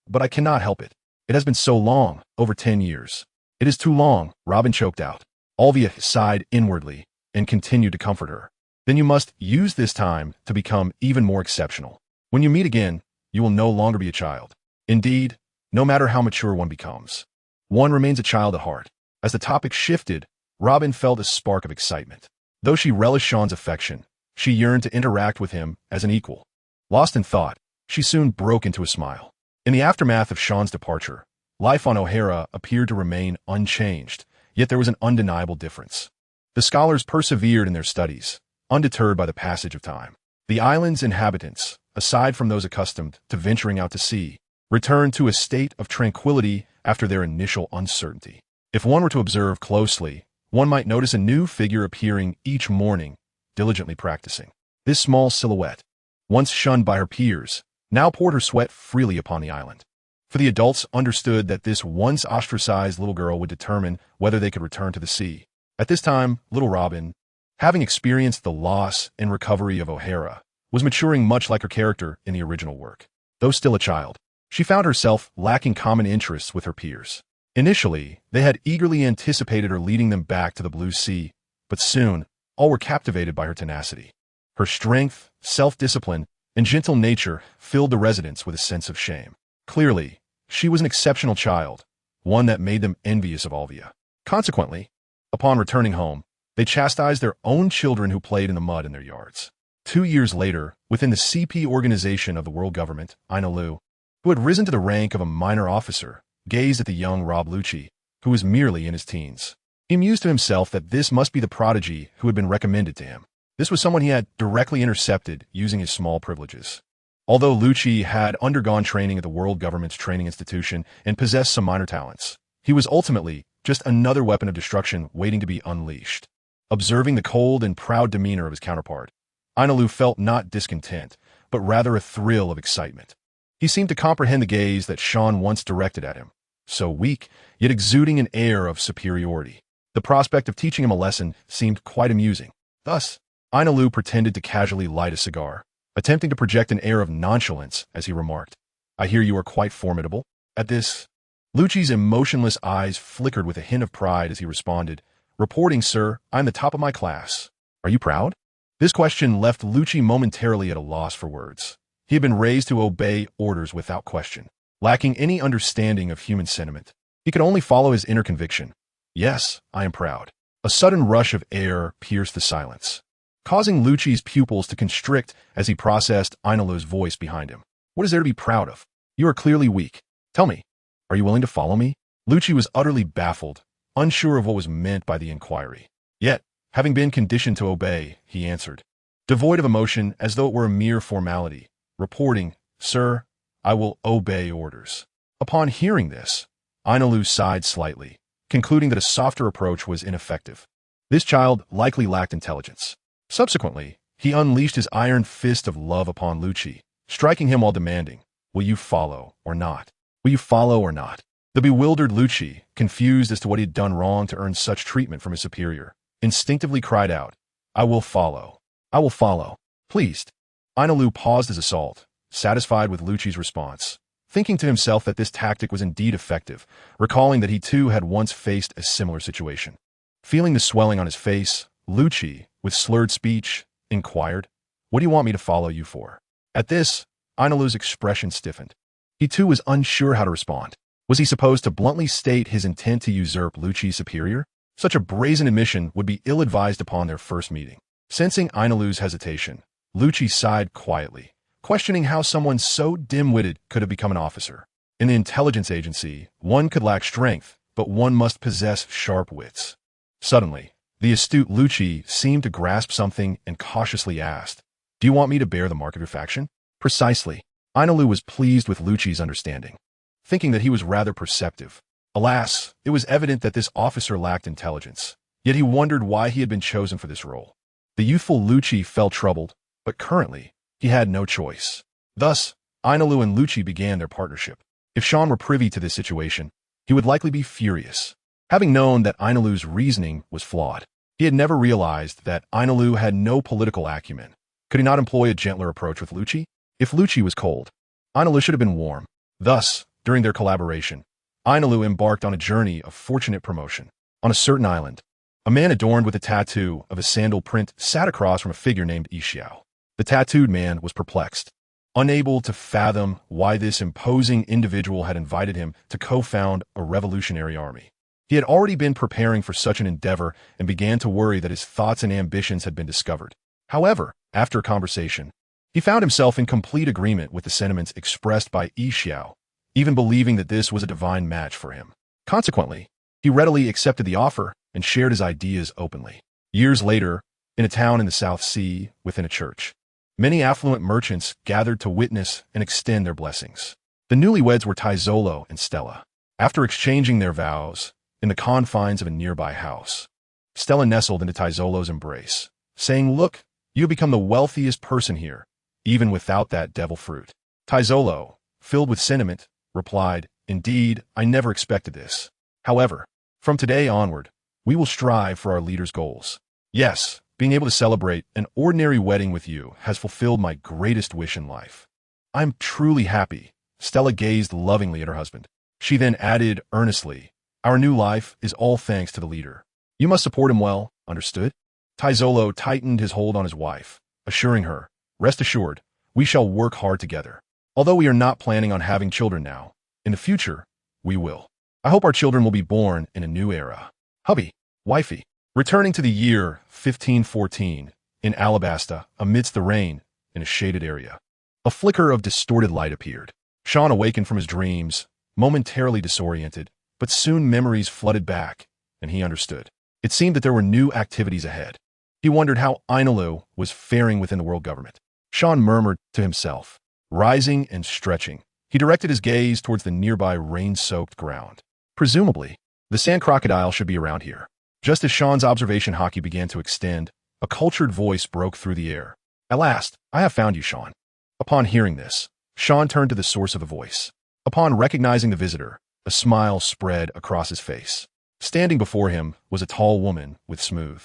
but I cannot help it. It has been so long, over 10 years. "It is too long," Robin choked out. Alvia sighed inwardly and continued to comfort her. "Then you must use this time to become even more exceptional. When you meet again, you will no longer be a child. Indeed, no matter how mature one becomes, one remains a child at heart." As the topic shifted, Robin felt a spark of excitement. Though she relished Sean's affection, she yearned to interact with him as an equal. Lost in thought, she soon broke into a smile. In the aftermath of Sean's departure, life on O'Hara appeared to remain unchanged, yet there was an undeniable difference. The scholars persevered in their studies, undeterred by the passage of time. The island's inhabitants, aside from those accustomed to venturing out to sea, returned to a state of tranquility after their initial uncertainty. If one were to observe closely, one might notice a new figure appearing each morning, diligently practicing. This small silhouette, once shunned by her peers, now poured her sweat freely upon the island. For the adults understood that this once ostracized little girl would determine whether they could return to the sea. At this time, little Robin, having experienced the loss and recovery of O'Hara, was maturing much like her character in the original work. Though still a child, she found herself lacking common interests with her peers. Initially, they had eagerly anticipated her leading them back to the blue sea, but soon, all were captivated by her tenacity. Her strength, self-discipline, and gentle nature filled the residents with a sense of shame. Clearly, she was an exceptional child, one that made them envious of Alvia. Consequently, upon returning home, they chastised their own children who played in the mud in their yards. 2 years later, within the CP organization of the world government, Aina Lu, who had risen to the rank of a minor officer, gazed at the young Rob Lucci, who was merely in his teens. He mused to himself that this must be the prodigy who had been recommended to him. This was someone he had directly intercepted using his small privileges. Although Lucci had undergone training at the world government's training institution and possessed some minor talents, he was ultimately just another weapon of destruction waiting to be unleashed. Observing the cold and proud demeanor of his counterpart, Aina Lu felt not discontent, but rather a thrill of excitement. He seemed to comprehend the gaze that Sean once directed at him, so weak, yet exuding an air of superiority. The prospect of teaching him a lesson seemed quite amusing. Thus, Aina Lu pretended to casually light a cigar, attempting to project an air of nonchalance as he remarked, "I hear you are quite formidable." At this, Lucci's emotionless eyes flickered with a hint of pride as he responded, "Reporting, sir, I'm the top of my class." "Are you proud?" This question left Lucci momentarily at a loss for words. He had been raised to obey orders without question. Lacking any understanding of human sentiment, he could only follow his inner conviction. "Yes, I am proud." A sudden rush of air pierced the silence, causing Lucci's pupils to constrict as he processed Aina Lu's voice behind him. "What is there to be proud of? You are clearly weak. Tell me, are you willing to follow me?" Lucci was utterly baffled, unsure of what was meant by the inquiry. Yet, having been conditioned to obey, he answered, devoid of emotion as though it were a mere formality, reporting, "Sir, I will obey orders." Upon hearing this, Ainalu sighed slightly, concluding that a softer approach was ineffective. This child likely lacked intelligence. Subsequently, he unleashed his iron fist of love upon Lucci, striking him while demanding, "Will you follow or not? Will you follow or not?" The bewildered Lucci, confused as to what he had done wrong to earn such treatment from his superior, instinctively cried out, "I will follow. I will follow." Pleased, Ainalu paused his assault, satisfied with Lucci's response, thinking to himself that this tactic was indeed effective, recalling that he too had once faced a similar situation. Feeling the swelling on his face, Lucci, with slurred speech, inquired, "What do you want me to follow you for?" At this, Ainalu's expression stiffened. He too was unsure how to respond. Was he supposed to bluntly state his intent to usurp Lucci's superior? Such a brazen admission would be ill-advised upon their first meeting. Sensing Ainalu's hesitation, Lucci sighed quietly, questioning how someone so dim-witted could have become an officer. In the intelligence agency, one could lack strength, but one must possess sharp wits. Suddenly, the astute Lucci seemed to grasp something and cautiously asked, "Do you want me to bear the mark of your faction?" Precisely. Ainalu was pleased with Lucci's understanding, thinking that he was rather perceptive. Alas, it was evident that this officer lacked intelligence, yet he wondered why he had been chosen for this role. The youthful Lucci felt troubled, but currently, he had no choice. Thus, Ainalu and Lucci began their partnership. If Sean were privy to this situation, he would likely be furious. Having known that Ainalu's reasoning was flawed, he had never realized that Ainalu had no political acumen. Could he not employ a gentler approach with Lucci? If Lucci was cold, Ainalu should have been warm. Thus, during their collaboration, Ainalu embarked on a journey of fortunate promotion. On a certain island, a man adorned with a tattoo of a sandal print sat across from a figure named Ishiao. The tattooed man was perplexed, unable to fathom why this imposing individual had invited him to co-found a revolutionary army. He had already been preparing for such an endeavor and began to worry that his thoughts and ambitions had been discovered. However, after a conversation, he found himself in complete agreement with the sentiments expressed by Ishiao, even believing that this was a divine match for him. Consequently, he readily accepted the offer and shared his ideas openly. Years later, in a town in the South Sea, within a church, many affluent merchants gathered to witness and extend their blessings. The newlyweds were Taizolo and Stella. After exchanging their vows, in the confines of a nearby house, Stella nestled into Taizolo's embrace, saying, "Look, you have become the wealthiest person here, even without that devil fruit." Taizolo, filled with sentiment, replied, "Indeed, I never expected this. However, from today onward, we will strive for our leader's goals. Yes, being able to celebrate an ordinary wedding with you has fulfilled my greatest wish in life. I'm truly happy." Stella gazed lovingly at her husband. She then added earnestly, "Our new life is all thanks to the leader. You must support him well, understood?" Taizolo tightened his hold on his wife, assuring her, "Rest assured, we shall work hard together. Although we are not planning on having children now, in the future, we will. I hope our children will be born in a new era." Hubby, wifey. Returning to the year 1514, in Alabasta, amidst the rain, in a shaded area, a flicker of distorted light appeared. Sean awakened from his dreams, momentarily disoriented, but soon memories flooded back, and he understood. It seemed that there were new activities ahead. He wondered how Ainalu was faring within the world government. Sean murmured to himself. Rising and stretching, he directed his gaze towards the nearby rain-soaked ground. Presumably, the sand crocodile should be around here. Just as Sean's observation hockey began to extend, a cultured voice broke through the air. "At last, I have found you, Sean." Upon hearing this, Sean turned to the source of the voice. Upon recognizing the visitor, a smile spread across his face. Standing before him was a tall woman with smooth,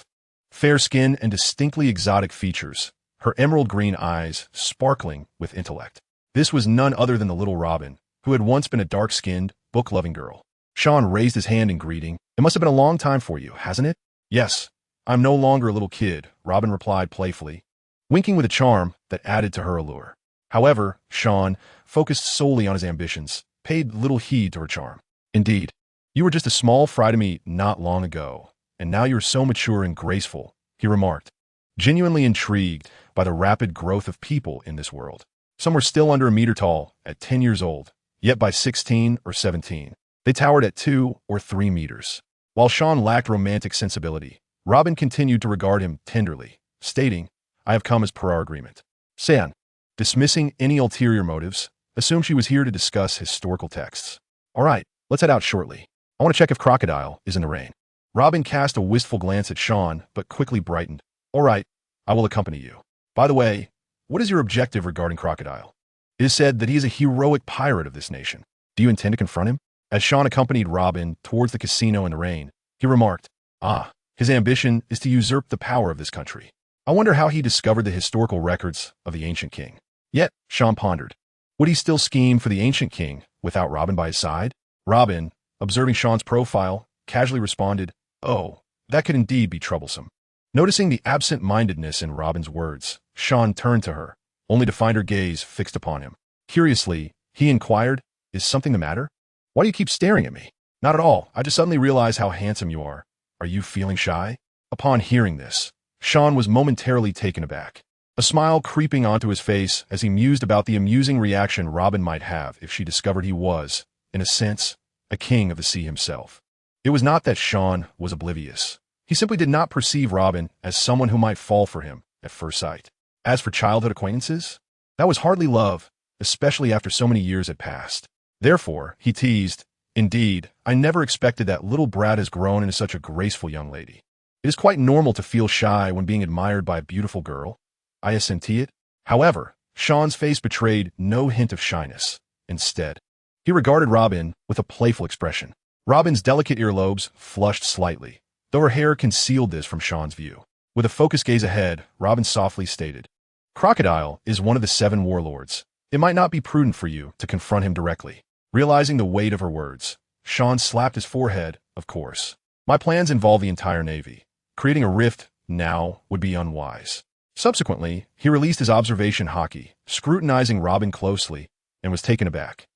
fair skin and distinctly exotic features, her emerald green eyes sparkling with intellect. This was none other than the little Robin, who had once been a dark-skinned, book-loving girl. Sean raised his hand in greeting. "It must have been a long time for you, hasn't it?" "Yes, I'm no longer a little kid," Robin replied playfully, winking with a charm that added to her allure. However, Sean, focused solely on his ambitions, paid little heed to her charm. "Indeed, you were just a small fry to me not long ago, and now you're so mature and graceful," he remarked, genuinely intrigued by the rapid growth of people in this world. Some were still under a meter tall at 10 years old, yet by 16 or 17, they towered at 2 or 3 meters. While Sean lacked romantic sensibility, Robin continued to regard him tenderly, stating, "I have come as per our agreement." San, dismissing any ulterior motives, assumed she was here to discuss historical texts. "All right, Let's head out shortly. I want to check if Crocodile is in the rain. Robin cast a wistful glance at Sean, but quickly brightened. All right, I will accompany you. By the way, what is your objective regarding Crocodile? It is said that he is a heroic pirate of this nation. Do you intend to confront him? As Sean accompanied Robin towards the casino in the rain, he remarked, his ambition is to usurp the power of this country. I wonder how he discovered the historical records of the ancient king. Yet, Sean pondered, would he still scheme for the ancient king without Robin by his side? Robin, observing Sean's profile, casually responded, oh, that could indeed be troublesome. Noticing the absent-mindedness in Robin's words, Sean turned to her, only to find her gaze fixed upon him. Curiously, he inquired, is something the matter? Why do you keep staring at me? Not at all. I just suddenly realized how handsome you are. Are you feeling shy? Upon hearing this, Sean was momentarily taken aback, a smile creeping onto his face as he mused about the amusing reaction Robin might have if she discovered he was, in a sense, a king of the sea himself. It was not that Sean was oblivious. He simply did not perceive Robin as someone who might fall for him at first sight. As for childhood acquaintances, that was hardly love, especially after so many years had passed. Therefore, he teased, indeed, I never expected that little brat has grown into such a graceful young lady. It is quite normal to feel shy when being admired by a beautiful girl. I assenti it. However, Sean's face betrayed no hint of shyness. Instead, he regarded Robin with a playful expression. Robin's delicate earlobes flushed slightly, though her hair concealed this from Sean's view. With a focused gaze ahead, Robin softly stated, Crocodile is one of the 7 warlords. It might not be prudent for you to confront him directly. Realizing the weight of her words, Sean slapped his forehead, of course. My plans involve the entire Navy. Creating a rift now would be unwise. Subsequently, he released his observation hockey, scrutinizing Robin closely, and was taken aback.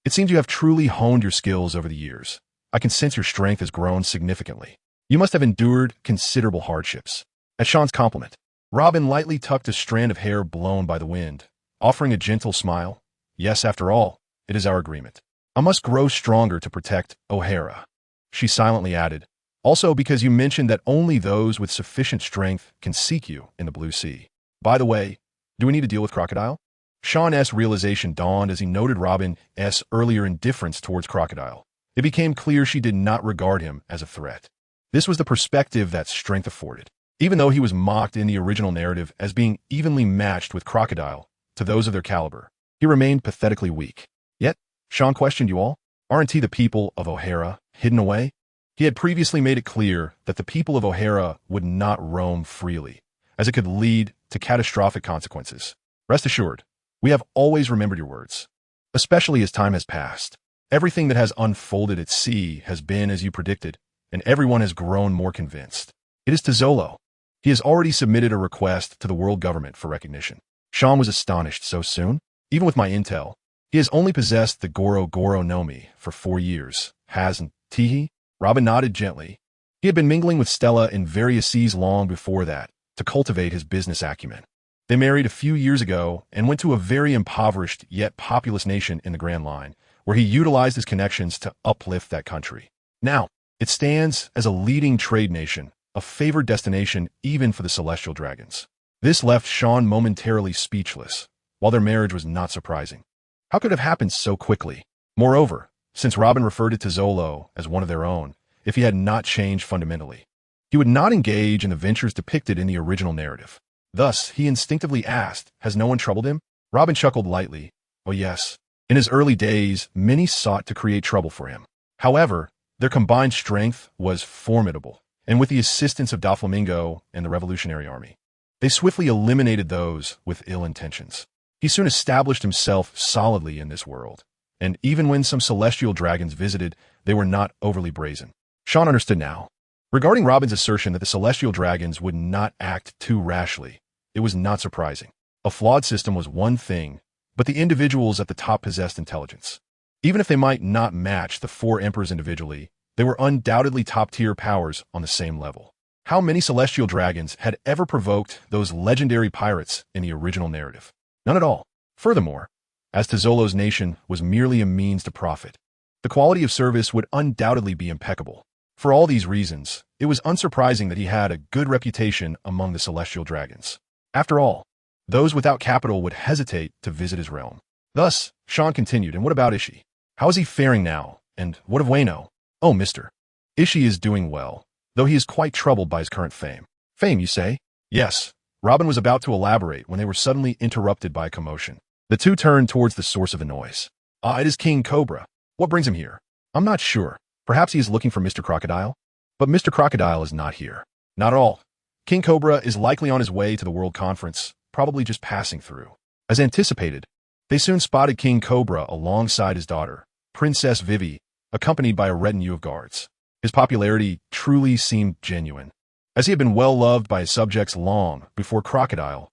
It seems you have truly honed your skills over the years. I can sense your strength has grown significantly. You must have endured considerable hardships. At Sean's compliment, Robin lightly tucked a strand of hair blown by the wind, offering a gentle smile. Yes, after all, it is our agreement. I must grow stronger to protect O'Hara. She silently added, also because you mentioned that only those with sufficient strength can seek you in the blue sea. By the way, do we need to deal with Crocodile? Sean's realization dawned as he noted Robin's earlier indifference towards Crocodile. It became clear she did not regard him as a threat. This was the perspective that strength afforded. Even though he was mocked in the original narrative as being evenly matched with Crocodile to those of their caliber, he remained pathetically weak. Yet, Sean questioned you all. Aren't he the people of O'Hara hidden away? He had previously made it clear that the people of O'Hara would not roam freely, as it could lead to catastrophic consequences. Rest assured, we have always remembered your words, especially as time has passed. Everything that has unfolded at sea has been as you predicted, and everyone has grown more convinced. It is to Zolo. He has already submitted a request to the world government for recognition. Sean was astonished so soon. Even with my intel, he has only possessed the Goro Goro no Mi for 4 years, hasn't he? Robin nodded gently. He had been mingling with Stella in various seas long before that to cultivate his business acumen. They married a few years ago and went to a very impoverished yet populous nation in the Grand Line, where he utilized his connections to uplift that country. Now, it stands as a leading trade nation, a favored destination even for the celestial dragons. This left Sean momentarily speechless, while their marriage was not surprising. How could it have happened so quickly? Moreover, since Robin referred to Zolo as one of their own, if he had not changed fundamentally, he would not engage in the ventures depicted in the original narrative. Thus, he instinctively asked, has no one troubled him? Robin chuckled lightly. Oh yes. In his early days, many sought to create trouble for him. However, their combined strength was formidable, and with the assistance of Doflamingo and the Revolutionary Army, they swiftly eliminated those with ill intentions. He soon established himself solidly in this world, and even when some celestial dragons visited, they were not overly brazen. Sean understood now. Regarding Robin's assertion that the celestial dragons would not act too rashly, it was not surprising. A flawed system was one thing, but the individuals at the top possessed intelligence. Even if they might not match the 4 emperors individually, they were undoubtedly top-tier powers on the same level. How many celestial dragons had ever provoked those legendary pirates in the original narrative? None at all. Furthermore, as to Zolo's nation was merely a means to profit, the quality of service would undoubtedly be impeccable. For all these reasons, it was unsurprising that he had a good reputation among the celestial dragons. After all, those without capital would hesitate to visit his realm. Thus, Sean continued, and what about Ishi? How is he faring now And what of Wayno? Oh, mister. Ishi is doing well, though he is quite troubled by his current fame. Fame, you say? Yes. Robin was about to elaborate when they were suddenly interrupted by a commotion. The two turned towards the source of the noise. Ah, it is King Cobra. What brings him here? I'm not sure. Perhaps he is looking for Mr. Crocodile? But Mr. Crocodile is not here. Not at all. King Cobra is likely on his way to the World Conference, probably just passing through. As anticipated, they soon spotted King Cobra alongside his daughter, Princess Vivi, accompanied by a retinue of guards. His popularity truly seemed genuine, as he had been well loved by his subjects long before Crocodile's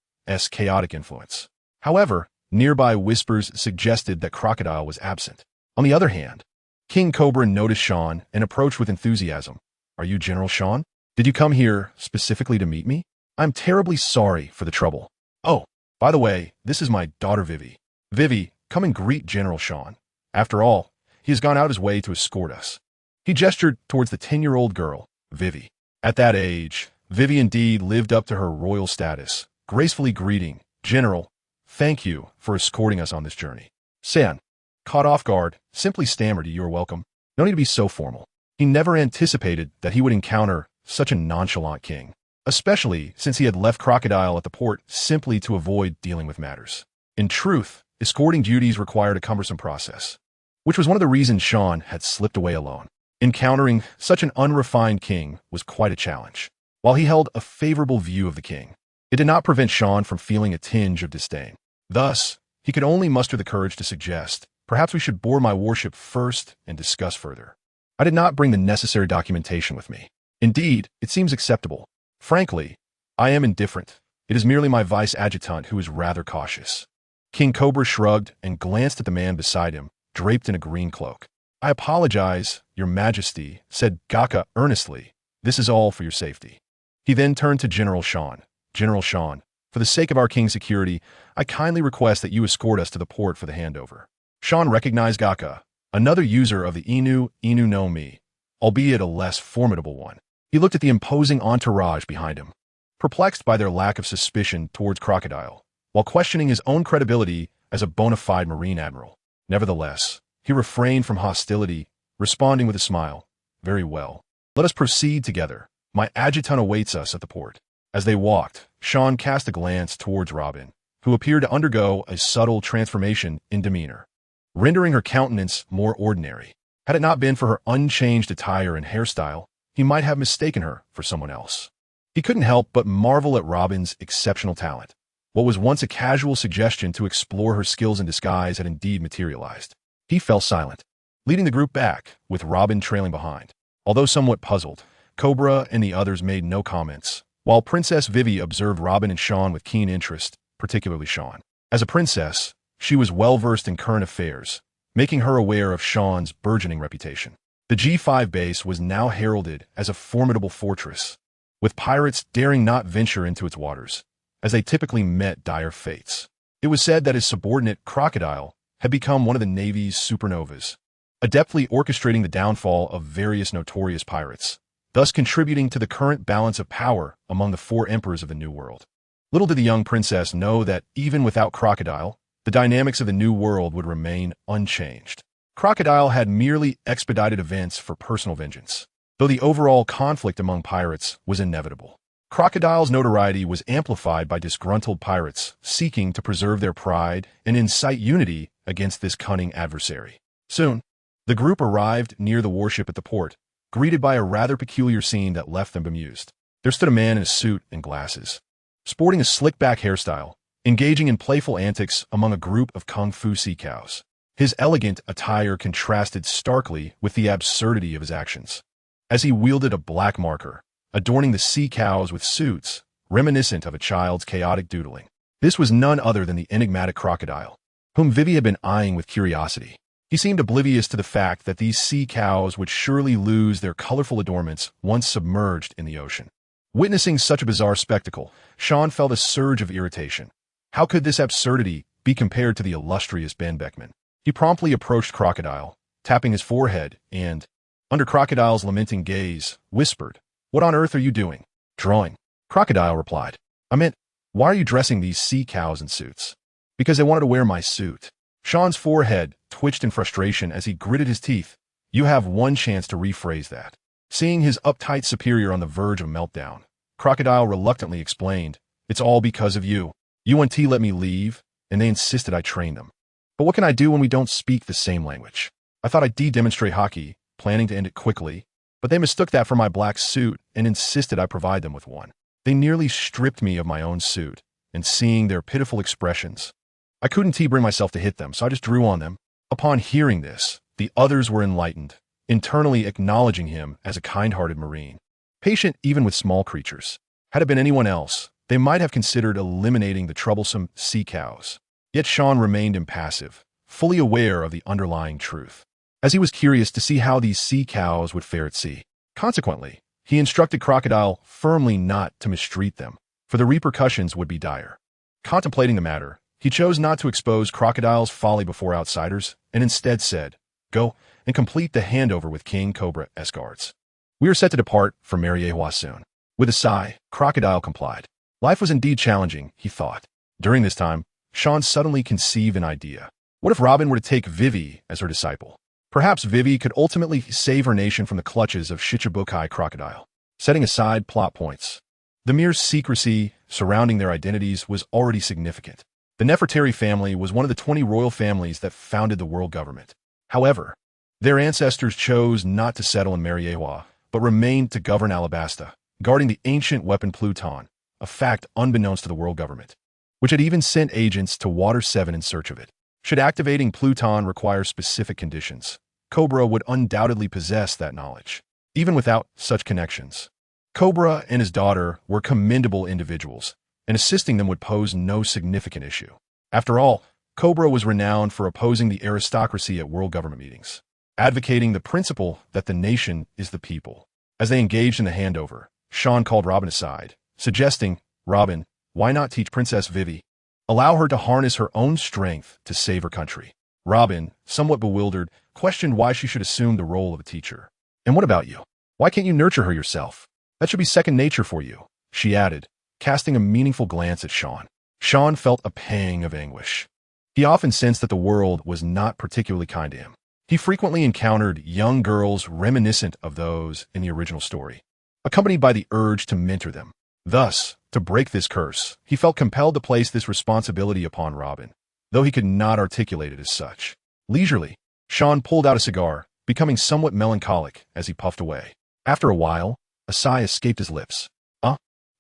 chaotic influence. However, nearby whispers suggested that Crocodile was absent. On the other hand, King Cobra noticed Sean and approached with enthusiasm. Are you General Sean? Did you come here specifically to meet me? I'm terribly sorry for the trouble. Oh, by the way, this is my daughter Vivi. Vivi, come and greet General Sean. After all, he has gone out his way to escort us. He gestured towards the 10-year-old girl, Vivi. At that age, Vivi indeed lived up to her royal status, gracefully greeting, General, thank you for escorting us on this journey. San, caught off guard, simply stammered, you are welcome. No need to be so formal. He never anticipated that he would encounter such a nonchalant king, especially since he had left Crocodile at the port simply to avoid dealing with matters. In truth, escorting duties required a cumbersome process, which was one of the reasons Sean had slipped away alone. Encountering such an unrefined king was quite a challenge. While he held a favorable view of the king, it did not prevent Sean from feeling a tinge of disdain. Thus, he could only muster the courage to suggest, perhaps we should board my warship first and discuss further. I did not bring the necessary documentation with me. Indeed, it seems acceptable. Frankly, I am indifferent. It is merely my vice adjutant who is rather cautious. King Cobra shrugged and glanced at the man beside him, draped in a green cloak. I apologize, Your Majesty, said Gaka earnestly. This is all for your safety. He then turned to General Sean. General Sean, for the sake of our king's security, I kindly request that you escort us to the port for the handover. Sean recognized Gaka, another user of the Inu no Mi, albeit a less formidable one. He looked at the imposing entourage behind him, perplexed by their lack of suspicion towards Crocodile, while questioning his own credibility as a bona fide marine admiral. Nevertheless, he refrained from hostility, responding with a smile. Very well. Let us proceed together. My adjutant awaits us at the port. As they walked, Sean cast a glance towards Robin, who appeared to undergo a subtle transformation in demeanor, rendering her countenance more ordinary. Had it not been for her unchanged attire and hairstyle, he might have mistaken her for someone else. He couldn't help but marvel at Robin's exceptional talent. What was once a casual suggestion to explore her skills in disguise had indeed materialized. He fell silent, leading the group back, with Robin trailing behind. Although somewhat puzzled, Cobra and the others made no comments, while Princess Vivi observed Robin and Sean with keen interest, particularly Sean. As a princess, she was well-versed in current affairs, making her aware of Sean's burgeoning reputation. The G5 base was now heralded as a formidable fortress, with pirates daring not venture into its waters, as they typically met dire fates. It was said that his subordinate, Crocodile, had become one of the Navy's supernovas, adeptly orchestrating the downfall of various notorious pirates, thus contributing to the current balance of power among the four emperors of the New World. Little did the young princess know that even without Crocodile, the dynamics of the New World would remain unchanged. Crocodile had merely expedited events for personal vengeance, though the overall conflict among pirates was inevitable. Crocodile's notoriety was amplified by disgruntled pirates seeking to preserve their pride and incite unity against this cunning adversary. Soon, the group arrived near the warship at the port, greeted by a rather peculiar scene that left them bemused. There stood a man in a suit and glasses, sporting a slick-back hairstyle, engaging in playful antics among a group of kung fu sea cows. His elegant attire contrasted starkly with the absurdity of his actions, as he wielded a black marker, adorning the sea cows with suits reminiscent of a child's chaotic doodling. This was none other than the enigmatic Crocodile, whom Vivi had been eyeing with curiosity. He seemed oblivious to the fact that these sea cows would surely lose their colorful adornments once submerged in the ocean. Witnessing such a bizarre spectacle, Sean felt a surge of irritation. How could this absurdity be compared to the illustrious Ben Beckman? He promptly approached Crocodile, tapping his forehead, and, under Crocodile's lamenting gaze, whispered, "What on earth are you doing?" "Drawing." Crocodile replied, "I meant, why are you dressing these sea cows in suits?" "Because they wanted to wear my suit." Sean's forehead twitched in frustration as he gritted his teeth, You have one chance to rephrase that. Seeing his uptight superior on the verge of meltdown, Crocodile reluctantly explained, "It's all because of you. UNT let me leave, and they insisted I train them. But what can I do when we don't speak the same language? I thought I'd demonstrate hockey, planning to end it quickly, but they mistook that for my black suit and insisted I provide them with one. They nearly stripped me of my own suit, and seeing their pitiful expressions, I couldn't bring myself to hit them, so I just drew on them." Upon hearing this, the others were enlightened, internally acknowledging him as a kind-hearted Marine, patient even with small creatures. Had it been anyone else, they might have considered eliminating the troublesome sea cows. Yet Sean remained impassive, fully aware of the underlying truth, as he was curious to see how these sea cows would fare at sea. Consequently, he instructed Crocodile firmly not to mistreat them, for the repercussions would be dire. Contemplating the matter, he chose not to expose Crocodile's folly before outsiders, and instead said, "Go and complete the handover with King Cobra's guards. We are set to depart for Meteor soon." With a sigh, Crocodile complied. Life was indeed challenging, he thought. During this time, Sean suddenly conceived an idea. What if Robin were to take Vivi as her disciple? Perhaps Vivi could ultimately save her nation from the clutches of Shichibukai Crocodile. Setting aside plot points, the mere secrecy surrounding their identities was already significant. The Nefertari family was one of the 20 royal families that founded the world government. However, their ancestors chose not to settle in Meteor, but remained to govern Alabasta, guarding the ancient weapon Pluton, a fact unbeknownst to the world government, which had even sent agents to Water 7 in search of it. Should activating Pluton require specific conditions, Cobra would undoubtedly possess that knowledge, even without such connections. Cobra and his daughter were commendable individuals, and assisting them would pose no significant issue. After all, Cobra was renowned for opposing the aristocracy at world government meetings, advocating the principle that the nation is the people. As they engaged in the handover, Sean called Robin aside, suggesting, "Robin, why not teach Princess Vivi? Allow her to harness her own strength to save her country." Robin, somewhat bewildered, questioned why she should assume the role of a teacher. "And what about you? Why can't you nurture her yourself? That should be second nature for you," she added, casting a meaningful glance at Sean. Sean felt a pang of anguish. He often sensed that the world was not particularly kind to him. He frequently encountered young girls reminiscent of those in the original story, accompanied by the urge to mentor them. Thus, to break this curse, he felt compelled to place this responsibility upon Robin, though he could not articulate it as such. Leisurely, Sean pulled out a cigar, becoming somewhat melancholic as he puffed away. After a while, a sigh escaped his lips.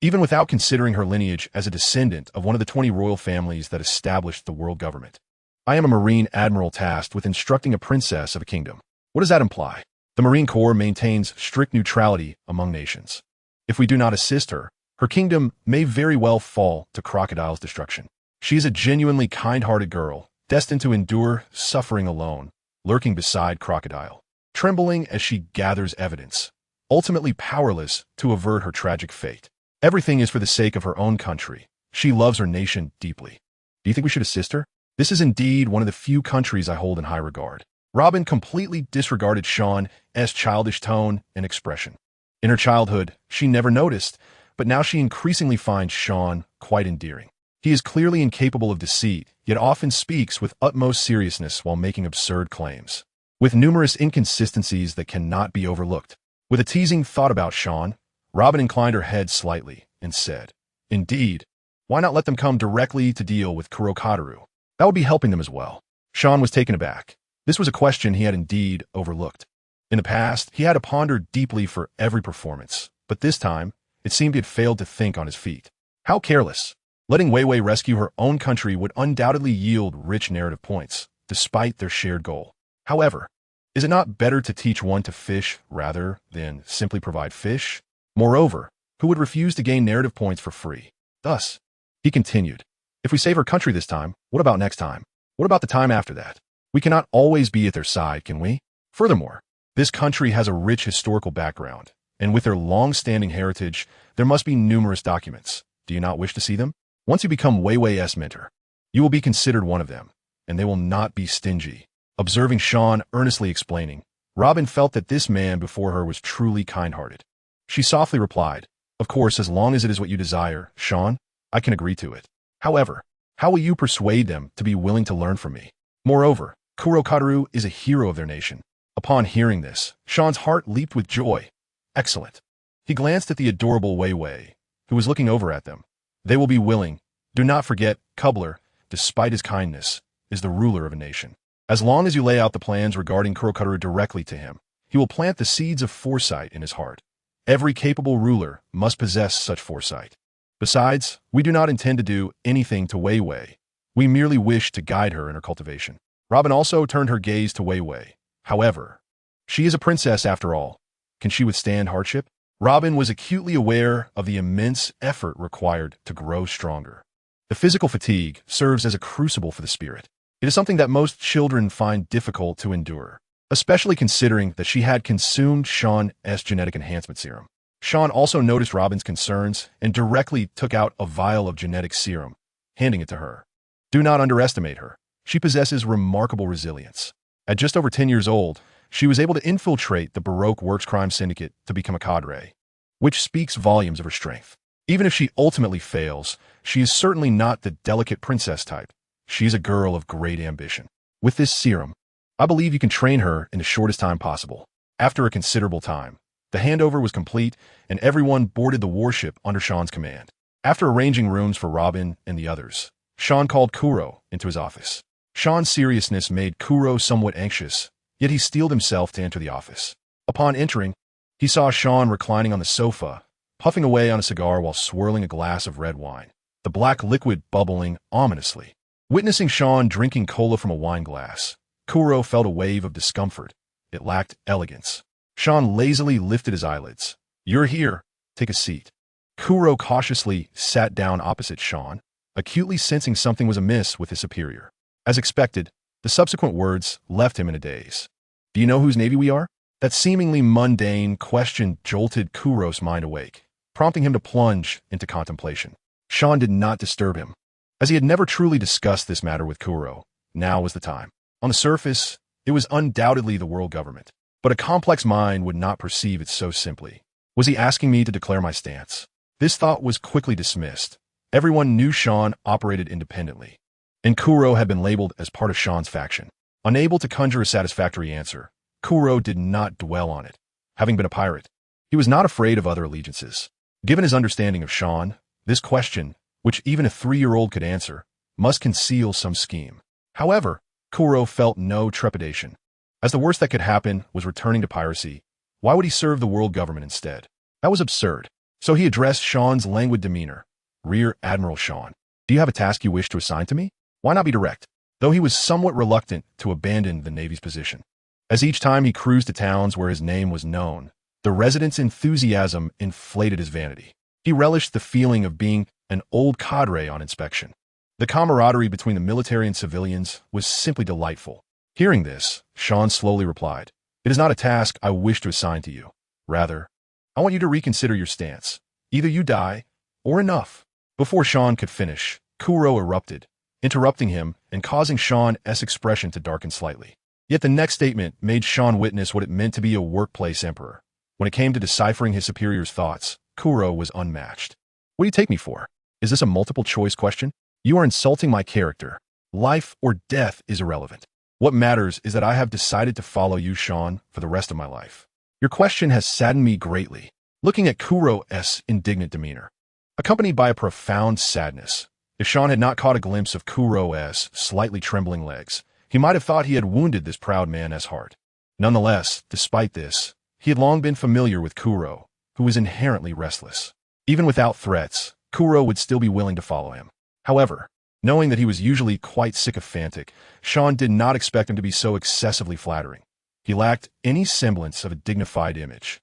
Even without considering her lineage as a descendant of one of the 20 royal families that established the world government, I am a Marine admiral tasked with instructing a princess of a kingdom. What does that imply? The Marine Corps maintains strict neutrality among nations. If we do not assist her, her kingdom may very well fall to Crocodile's destruction. She is a genuinely kind-hearted girl, destined to endure suffering alone, lurking beside Crocodile, trembling as she gathers evidence, ultimately powerless to avert her tragic fate. Everything is for the sake of her own country. She loves her nation deeply. Do you think we should assist her? This is indeed one of the few countries I hold in high regard. Robin completely disregarded Sean's childish tone and expression. In her childhood, she never noticed, but now she increasingly finds Sean quite endearing. He is clearly incapable of deceit, yet often speaks with utmost seriousness while making absurd claims, with numerous inconsistencies that cannot be overlooked. With a teasing thought about Sean, Robin inclined her head slightly and said, "Indeed, why not let them come directly to deal with Kurokataru? That would be helping them as well." Sean was taken aback. This was a question he had indeed overlooked. In the past, he had to ponder deeply for every performance, but this time, it seemed he had failed to think on his feet. How careless! Letting Wei Wei rescue her own country would undoubtedly yield rich narrative points, despite their shared goal. However, is it not better to teach one to fish rather than simply provide fish? Moreover, who would refuse to gain narrative points for free? Thus, he continued, "If we save our country this time, what about next time? What about the time after that? We cannot always be at their side, can we? Furthermore, this country has a rich historical background, and with their long-standing heritage, there must be numerous documents. Do you not wish to see them? Once you become Wei Wei's mentor, you will be considered one of them, and they will not be stingy." Observing Sean earnestly explaining, Robin felt that this man before her was truly kind-hearted. She softly replied, "Of course, as long as it is what you desire, Sean, I can agree to it. However, how will you persuade them to be willing to learn from me? Moreover, Kurokataru is a hero of their nation, Upon hearing this, Sean's heart leaped with joy. Excellent. He glanced at the adorable Wei Wei, who was looking over at them. They will be willing. Do not forget, Kubler, despite his kindness, is the ruler of a nation. As long as you lay out the plans regarding Kurokutara directly to him, he will plant the seeds of foresight in his heart. Every capable ruler must possess such foresight. Besides, we do not intend to do anything to Wei Wei. We merely wish to guide her in her cultivation. Robin also turned her gaze to Wei Wei. However, she is a princess after all. Can she withstand hardship? Robin was acutely aware of the immense effort required to grow stronger. The physical fatigue serves as a crucible for the spirit. It is something that most children find difficult to endure, especially considering that she had consumed Sean's genetic enhancement serum. Sean also noticed Robin's concerns and directly took out a vial of genetic serum, handing it to her. Do not underestimate her. She possesses remarkable resilience. At just over 10 years old, she was able to infiltrate the Baroque Works Crime Syndicate to become a cadre, which speaks volumes of her strength. Even if she ultimately fails, she is certainly not the delicate princess type. She is a girl of great ambition. With this serum, I believe you can train her in the shortest time possible. After a considerable time, the handover was complete and everyone boarded the warship under Sean's command. After arranging rooms for Robin and the others, Sean called Kuro into his office. Sean's seriousness made Kuro somewhat anxious, yet he steeled himself to enter the office. Upon entering, he saw Sean reclining on the sofa, puffing away on a cigar while swirling a glass of red wine, the black liquid bubbling ominously. Witnessing Sean drinking cola from a wine glass, Kuro felt a wave of discomfort. It lacked elegance. Sean lazily lifted his eyelids. You're here. Take a seat. Kuro cautiously sat down opposite Sean, acutely sensing something was amiss with his superior. As expected, the subsequent words left him in a daze. Do you know whose navy we are? That seemingly mundane question jolted Kuro's mind awake, prompting him to plunge into contemplation. Sean did not disturb him. As he had never truly discussed this matter with Kuro, now was the time. On the surface, it was undoubtedly the world government, but a complex mind would not perceive it so simply. Was he asking me to declare my stance? This thought was quickly dismissed. Everyone knew Sean operated independently, and Kuro had been labeled as part of Sean's faction. Unable to conjure a satisfactory answer, Kuro did not dwell on it. Having been a pirate, he was not afraid of other allegiances. Given his understanding of Sean, this question, which even a 3-year-old could answer, must conceal some scheme. However, Kuro felt no trepidation. As the worst that could happen was returning to piracy, why would he serve the world government instead? That was absurd. So he addressed Sean's languid demeanor. Rear Admiral Sean, do you have a task you wish to assign to me? Why not be direct? Though he was somewhat reluctant to abandon the Navy's position. As each time he cruised to towns where his name was known, the residents' enthusiasm inflated his vanity. He relished the feeling of being an old cadre on inspection. The camaraderie between the military and civilians was simply delightful. Hearing this, Sean slowly replied, It is not a task I wish to assign to you. Rather, I want you to reconsider your stance. Either you die, or enough. Before Sean could finish, Kuro erupted, interrupting him and causing Sean's expression to darken slightly. Yet the next statement made Sean witness what it meant to be a workplace emperor. When it came to deciphering his superior's thoughts, Kuro was unmatched. What do you take me for? Is this a multiple-choice question? You are insulting my character. Life or death is irrelevant. What matters is that I have decided to follow you, Sean, for the rest of my life. Your question has saddened me greatly. Looking at Kuro's indignant demeanor, accompanied by a profound sadness, if Sean had not caught a glimpse of Kuro's slightly trembling legs, he might have thought he had wounded this proud man's heart. Nonetheless, despite this, he had long been familiar with Kuro, who was inherently restless. Even without threats, Kuro would still be willing to follow him. However, knowing that he was usually quite sycophantic, Sean did not expect him to be so excessively flattering. He lacked any semblance of a dignified image.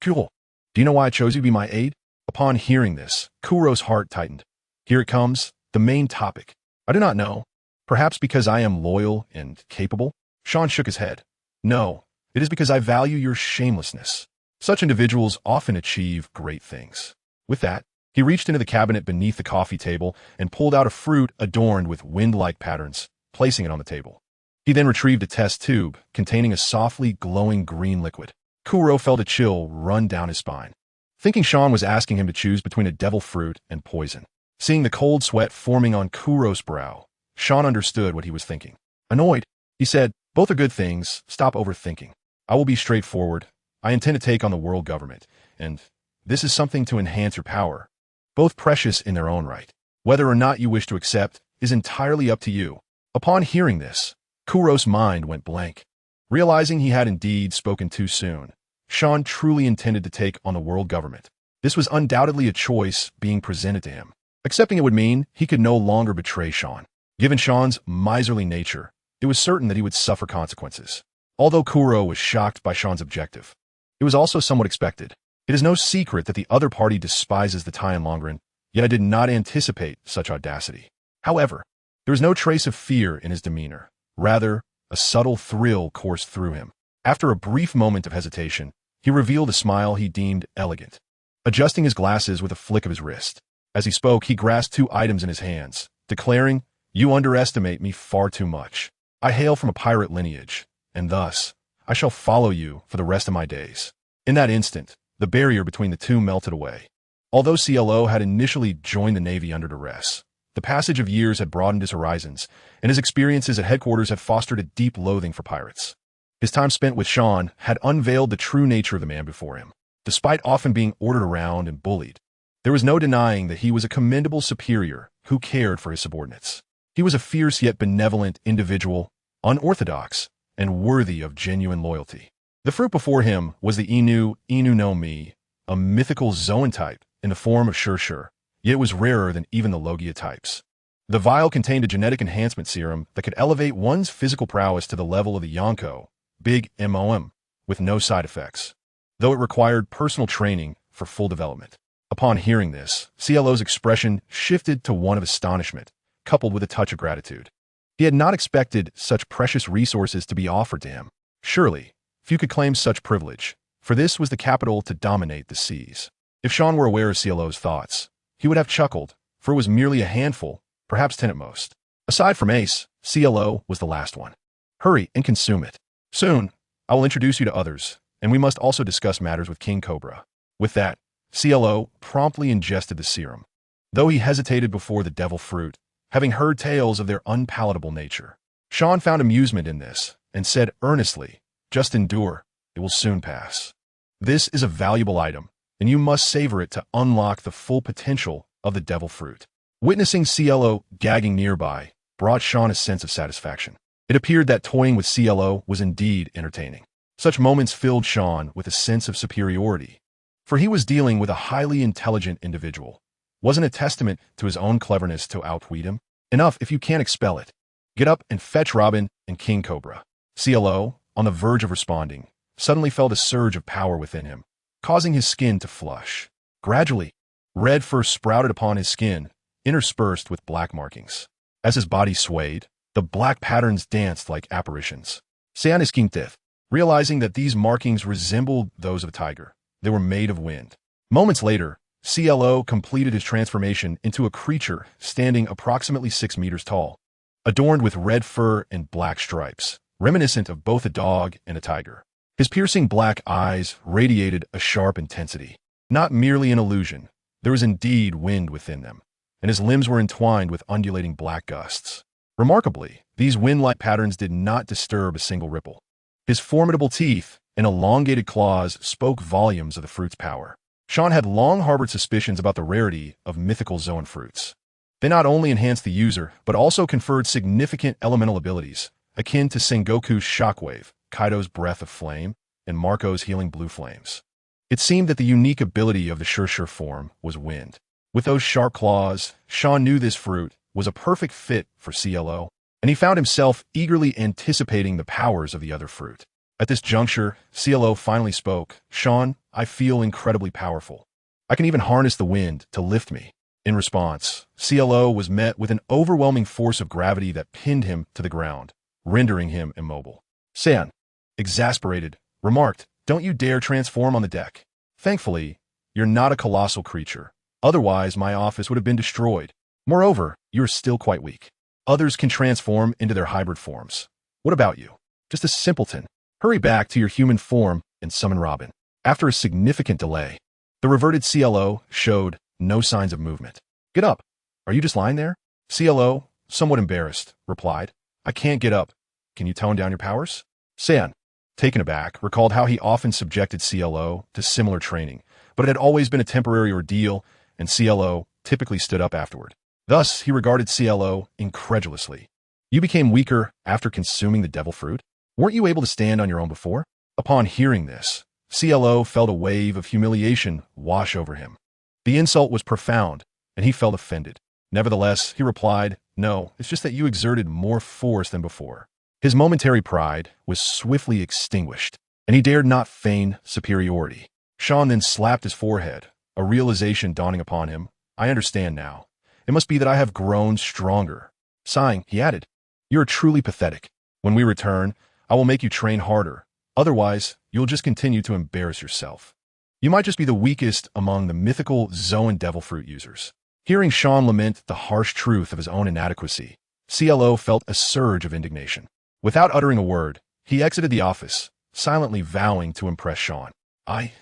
Kuro, do you know why I chose you to be my aide? Upon hearing this, Kuro's heart tightened. Here it comes, the main topic. I do not know. Perhaps because I am loyal and capable? Sean shook his head. No, it is because I value your shamelessness. Such individuals often achieve great things. With that, he reached into the cabinet beneath the coffee table and pulled out a fruit adorned with wind-like patterns, placing it on the table. He then retrieved a test tube containing a softly glowing green liquid. Kuro felt a chill run down his spine, thinking Sean was asking him to choose between a devil fruit and poison. Seeing the cold sweat forming on Kuro's brow, Sean understood what he was thinking. Annoyed, he said, Both are good things, stop overthinking. I will be straightforward. I intend to take on the world government, and this is something to enhance your power, both precious in their own right. Whether or not you wish to accept is entirely up to you. Upon hearing this, Kuro's mind went blank. Realizing he had indeed spoken too soon, Sean truly intended to take on the world government. This was undoubtedly a choice being presented to him. Accepting it would mean he could no longer betray Sean. Given Sean's miserly nature, it was certain that he would suffer consequences. Although Kuro was shocked by Sean's objective, it was also somewhat expected. It is no secret that the other party despises the Taiyan Longren, yet I did not anticipate such audacity. However, there was no trace of fear in his demeanor. Rather, a subtle thrill coursed through him. After a brief moment of hesitation, he revealed a smile he deemed elegant, adjusting his glasses with a flick of his wrist. As he spoke, he grasped 2 items in his hands, declaring, "You underestimate me far too much. I hail from a pirate lineage, and thus, I shall follow you for the rest of my days." In that instant, the barrier between the two melted away. Although CLO had initially joined the Navy under duress, the passage of years had broadened his horizons, and his experiences at headquarters had fostered a deep loathing for pirates. His time spent with Sean had unveiled the true nature of the man before him. Despite often being ordered around and bullied, there was no denying that he was a commendable superior who cared for his subordinates. He was a fierce yet benevolent individual, unorthodox, and worthy of genuine loyalty. The fruit before him was the Inu no Mi, a mythical Zoan type in the form of Shurshur, yet it was rarer than even the Logia types. The vial contained a genetic enhancement serum that could elevate one's physical prowess to the level of the Yonko, Big MOM, with no side effects, though it required personal training for full development. Upon hearing this, CLO's expression shifted to one of astonishment, coupled with a touch of gratitude. He had not expected such precious resources to be offered to him. Surely, few could claim such privilege, for this was the capital to dominate the seas. If Sean were aware of CLO's thoughts, he would have chuckled, for it was merely a handful, perhaps 10 at most. Aside from Ace, CLO was the last one. Hurry and consume it. Soon, I will introduce you to others, and we must also discuss matters with King Cobra. With that, CLO promptly ingested the serum, though he hesitated before the devil fruit, having heard tales of their unpalatable nature. Sean found amusement in this, and said earnestly, "Just endure, it will soon pass. This is a valuable item, and you must savor it to unlock the full potential of the devil fruit." Witnessing CLO gagging nearby brought Sean a sense of satisfaction. It appeared that toying with CLO was indeed entertaining. Such moments filled Sean with a sense of superiority, for he was dealing with a highly intelligent individual. Wasn't it a testament to his own cleverness to outwit him? Enough if you can't expel it. Get up and fetch Robin and King Cobra. CLO, on the verge of responding, suddenly felt a surge of power within him, causing his skin to flush. Gradually, red fur sprouted upon his skin, interspersed with black markings. As his body swayed, the black patterns danced like apparitions. Seaniskintev, realizing that these markings resembled those of a tiger, they were made of wind. Moments later, CLO completed his transformation into a creature standing approximately 6 meters tall, adorned with red fur and black stripes, reminiscent of both a dog and a tiger. His piercing black eyes radiated a sharp intensity. Not merely an illusion, there was indeed wind within them, and his limbs were entwined with undulating black gusts. Remarkably, these wind-like patterns did not disturb a single ripple. His formidable teeth and elongated claws spoke volumes of the fruit's power. Sean had long harbored suspicions about the rarity of mythical Zoan fruits. They not only enhanced the user, but also conferred significant elemental abilities, akin to Sengoku's Shockwave, Kaido's Breath of Flame, and Marco's Healing Blue Flames. It seemed that the unique ability of the Shurshur form was wind. With those sharp claws, Sean knew this fruit was a perfect fit for CLO, and he found himself eagerly anticipating the powers of the other fruit. At this juncture, CLO finally spoke. "Sean, I feel incredibly powerful. I can even harness the wind to lift me." In response, CLO was met with an overwhelming force of gravity that pinned him to the ground, rendering him immobile. San, exasperated, remarked, "Don't you dare transform on the deck. Thankfully, you're not a colossal creature. Otherwise, my office would have been destroyed. Moreover, you're still quite weak. Others can transform into their hybrid forms. What about you? Just a simpleton. Hurry back to your human form and summon Robin." After a significant delay, the reverted CLO showed no signs of movement. "Get up. Are you just lying there?" CLO, somewhat embarrassed, replied, "I can't get up. Can you tone down your powers?" San, taken aback, recalled how he often subjected CLO to similar training, but it had always been a temporary ordeal, and CLO typically stood up afterward. Thus, he regarded CLO incredulously. You became weaker after consuming the devil fruit? Weren't you able to stand on your own before? Upon hearing this, CLO felt a wave of humiliation wash over him. The insult was profound, and he felt offended. Nevertheless, he replied, "No, it's just that you exerted more force than before." His momentary pride was swiftly extinguished, and he dared not feign superiority. Sean then slapped his forehead, a realization dawning upon him. "I understand now. It must be that I have grown stronger." Sighing, he added, "You are truly pathetic. When we return, I will make you train harder. Otherwise, you'll just continue to embarrass yourself. You might just be the weakest among the mythical Zoan devil fruit users." Hearing Sean lament the harsh truth of his own inadequacy, CLO felt a surge of indignation. Without uttering a word, he exited the office, silently vowing to impress Sean.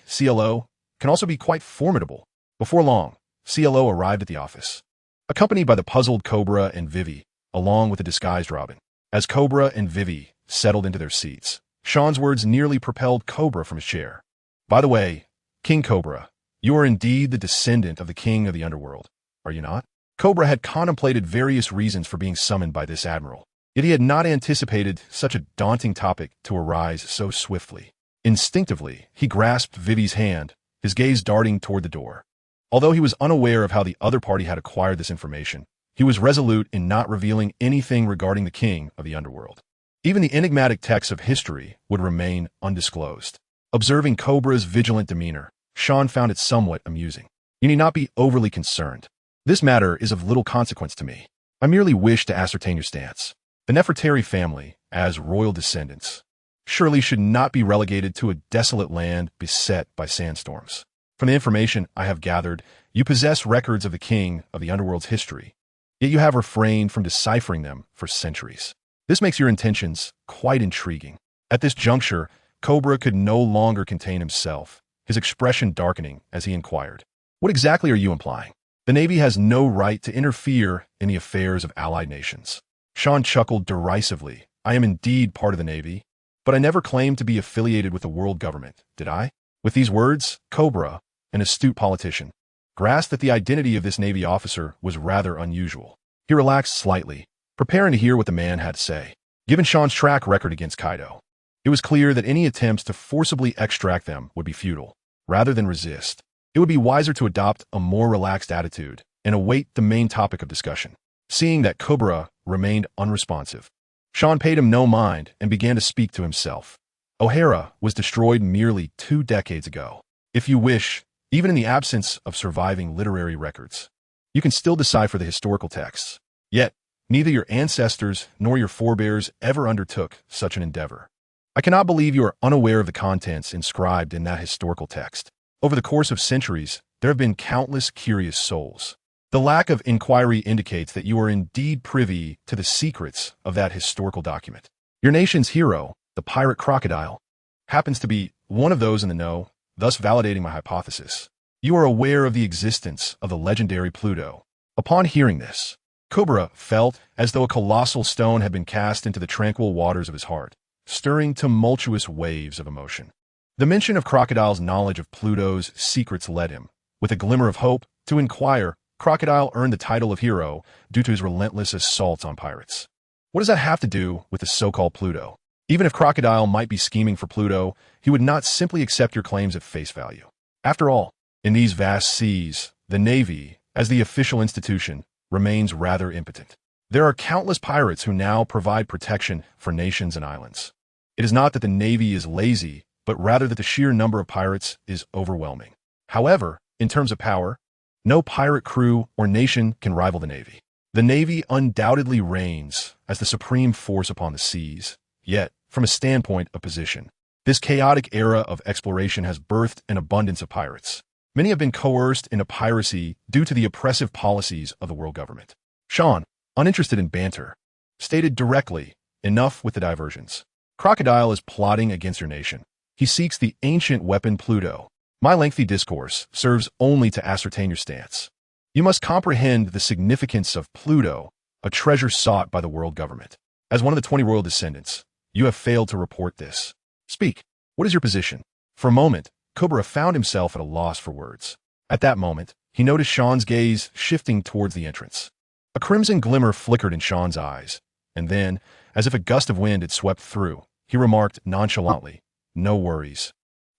CLO, can also be quite formidable. Before long, CLO arrived at the office, accompanied by the puzzled Cobra and Vivi, along with the disguised Robin. As Cobra and Vivi settled into their seats, Sean's words nearly propelled Cobra from his chair. "By the way, King Cobra, you are indeed the descendant of the king of the underworld, are you not?" Cobra had contemplated various reasons for being summoned by this admiral, yet he had not anticipated such a daunting topic to arise so swiftly. Instinctively, he grasped Vivi's hand, his gaze darting toward the door. Although he was unaware of how the other party had acquired this information, he was resolute in not revealing anything regarding the king of the underworld. Even the enigmatic texts of history would remain undisclosed. Observing Cobra's vigilant demeanor, Sean found it somewhat amusing. "You need not be overly concerned. This matter is of little consequence to me. I merely wish to ascertain your stance. The Nefertari family, as royal descendants, surely should not be relegated to a desolate land beset by sandstorms. From the information I have gathered, you possess records of the king of the underworld's history, yet you have refrained from deciphering them for centuries. This makes your intentions quite intriguing." At this juncture, Cobra could no longer contain himself, his expression darkening as he inquired, "What exactly are you implying?" "The Navy has no right to interfere in the affairs of allied nations." Sean chuckled derisively. "I am indeed part of the Navy, but I never claimed to be affiliated with the world government, did I?" With these words, Cobra, an astute politician, grasped that the identity of this Navy officer was rather unusual. He relaxed slightly, preparing to hear what the man had to say. Given Sean's track record against Kaido, it was clear that any attempts to forcibly extract them would be futile. Rather than resist, it would be wiser to adopt a more relaxed attitude and await the main topic of discussion. Seeing that Cobra remained unresponsive, Sean paid him no mind and began to speak to himself. "O'Hara was destroyed merely 2 decades ago. If you wish, even in the absence of surviving literary records, you can still decipher the historical texts. Yet, neither your ancestors nor your forebears ever undertook such an endeavor. I cannot believe you are unaware of the contents inscribed in that historical text. Over the course of centuries, there have been countless curious souls. The lack of inquiry indicates that you are indeed privy to the secrets of that historical document. Your nation's hero, the pirate crocodile, happens to be one of those in the know, thus validating my hypothesis. You are aware of the existence of the legendary Pluto." Upon hearing this, Cobra felt as though a colossal stone had been cast into the tranquil waters of his heart, stirring tumultuous waves of emotion. The mention of Crocodile's knowledge of Pluto's secrets led him, with a glimmer of hope, to inquire. Crocodile earned the title of hero due to his relentless assaults on pirates. What does that have to do with the so-called Pluto? Even if Crocodile might be scheming for Pluto, he would not simply accept your claims at face value. After all, in these vast seas, the Navy, as the official institution, remains rather impotent. There are countless pirates who now provide protection for nations and islands. It is not that the Navy is lazy, but rather that the sheer number of pirates is overwhelming. However, in terms of power, no pirate crew or nation can rival the Navy. The Navy undoubtedly reigns as the supreme force upon the seas, yet, from a standpoint of position, this chaotic era of exploration has birthed an abundance of pirates. Many have been coerced into piracy due to the oppressive policies of the world government. Sean, uninterested in banter, stated directly, "Enough with the diversions. Crocodile is plotting against your nation. He seeks the ancient weapon Pluto. My lengthy discourse serves only to ascertain your stance. You must comprehend the significance of Pluto, a treasure sought by the world government. As one of the 20 royal descendants, you have failed to report this. Speak. What is your position? For a moment, Cobra found himself at a loss for words. At that moment, he noticed Sean's gaze shifting towards the entrance. A crimson glimmer flickered in Sean's eyes, and then, as if a gust of wind had swept through, he remarked nonchalantly, "No worries.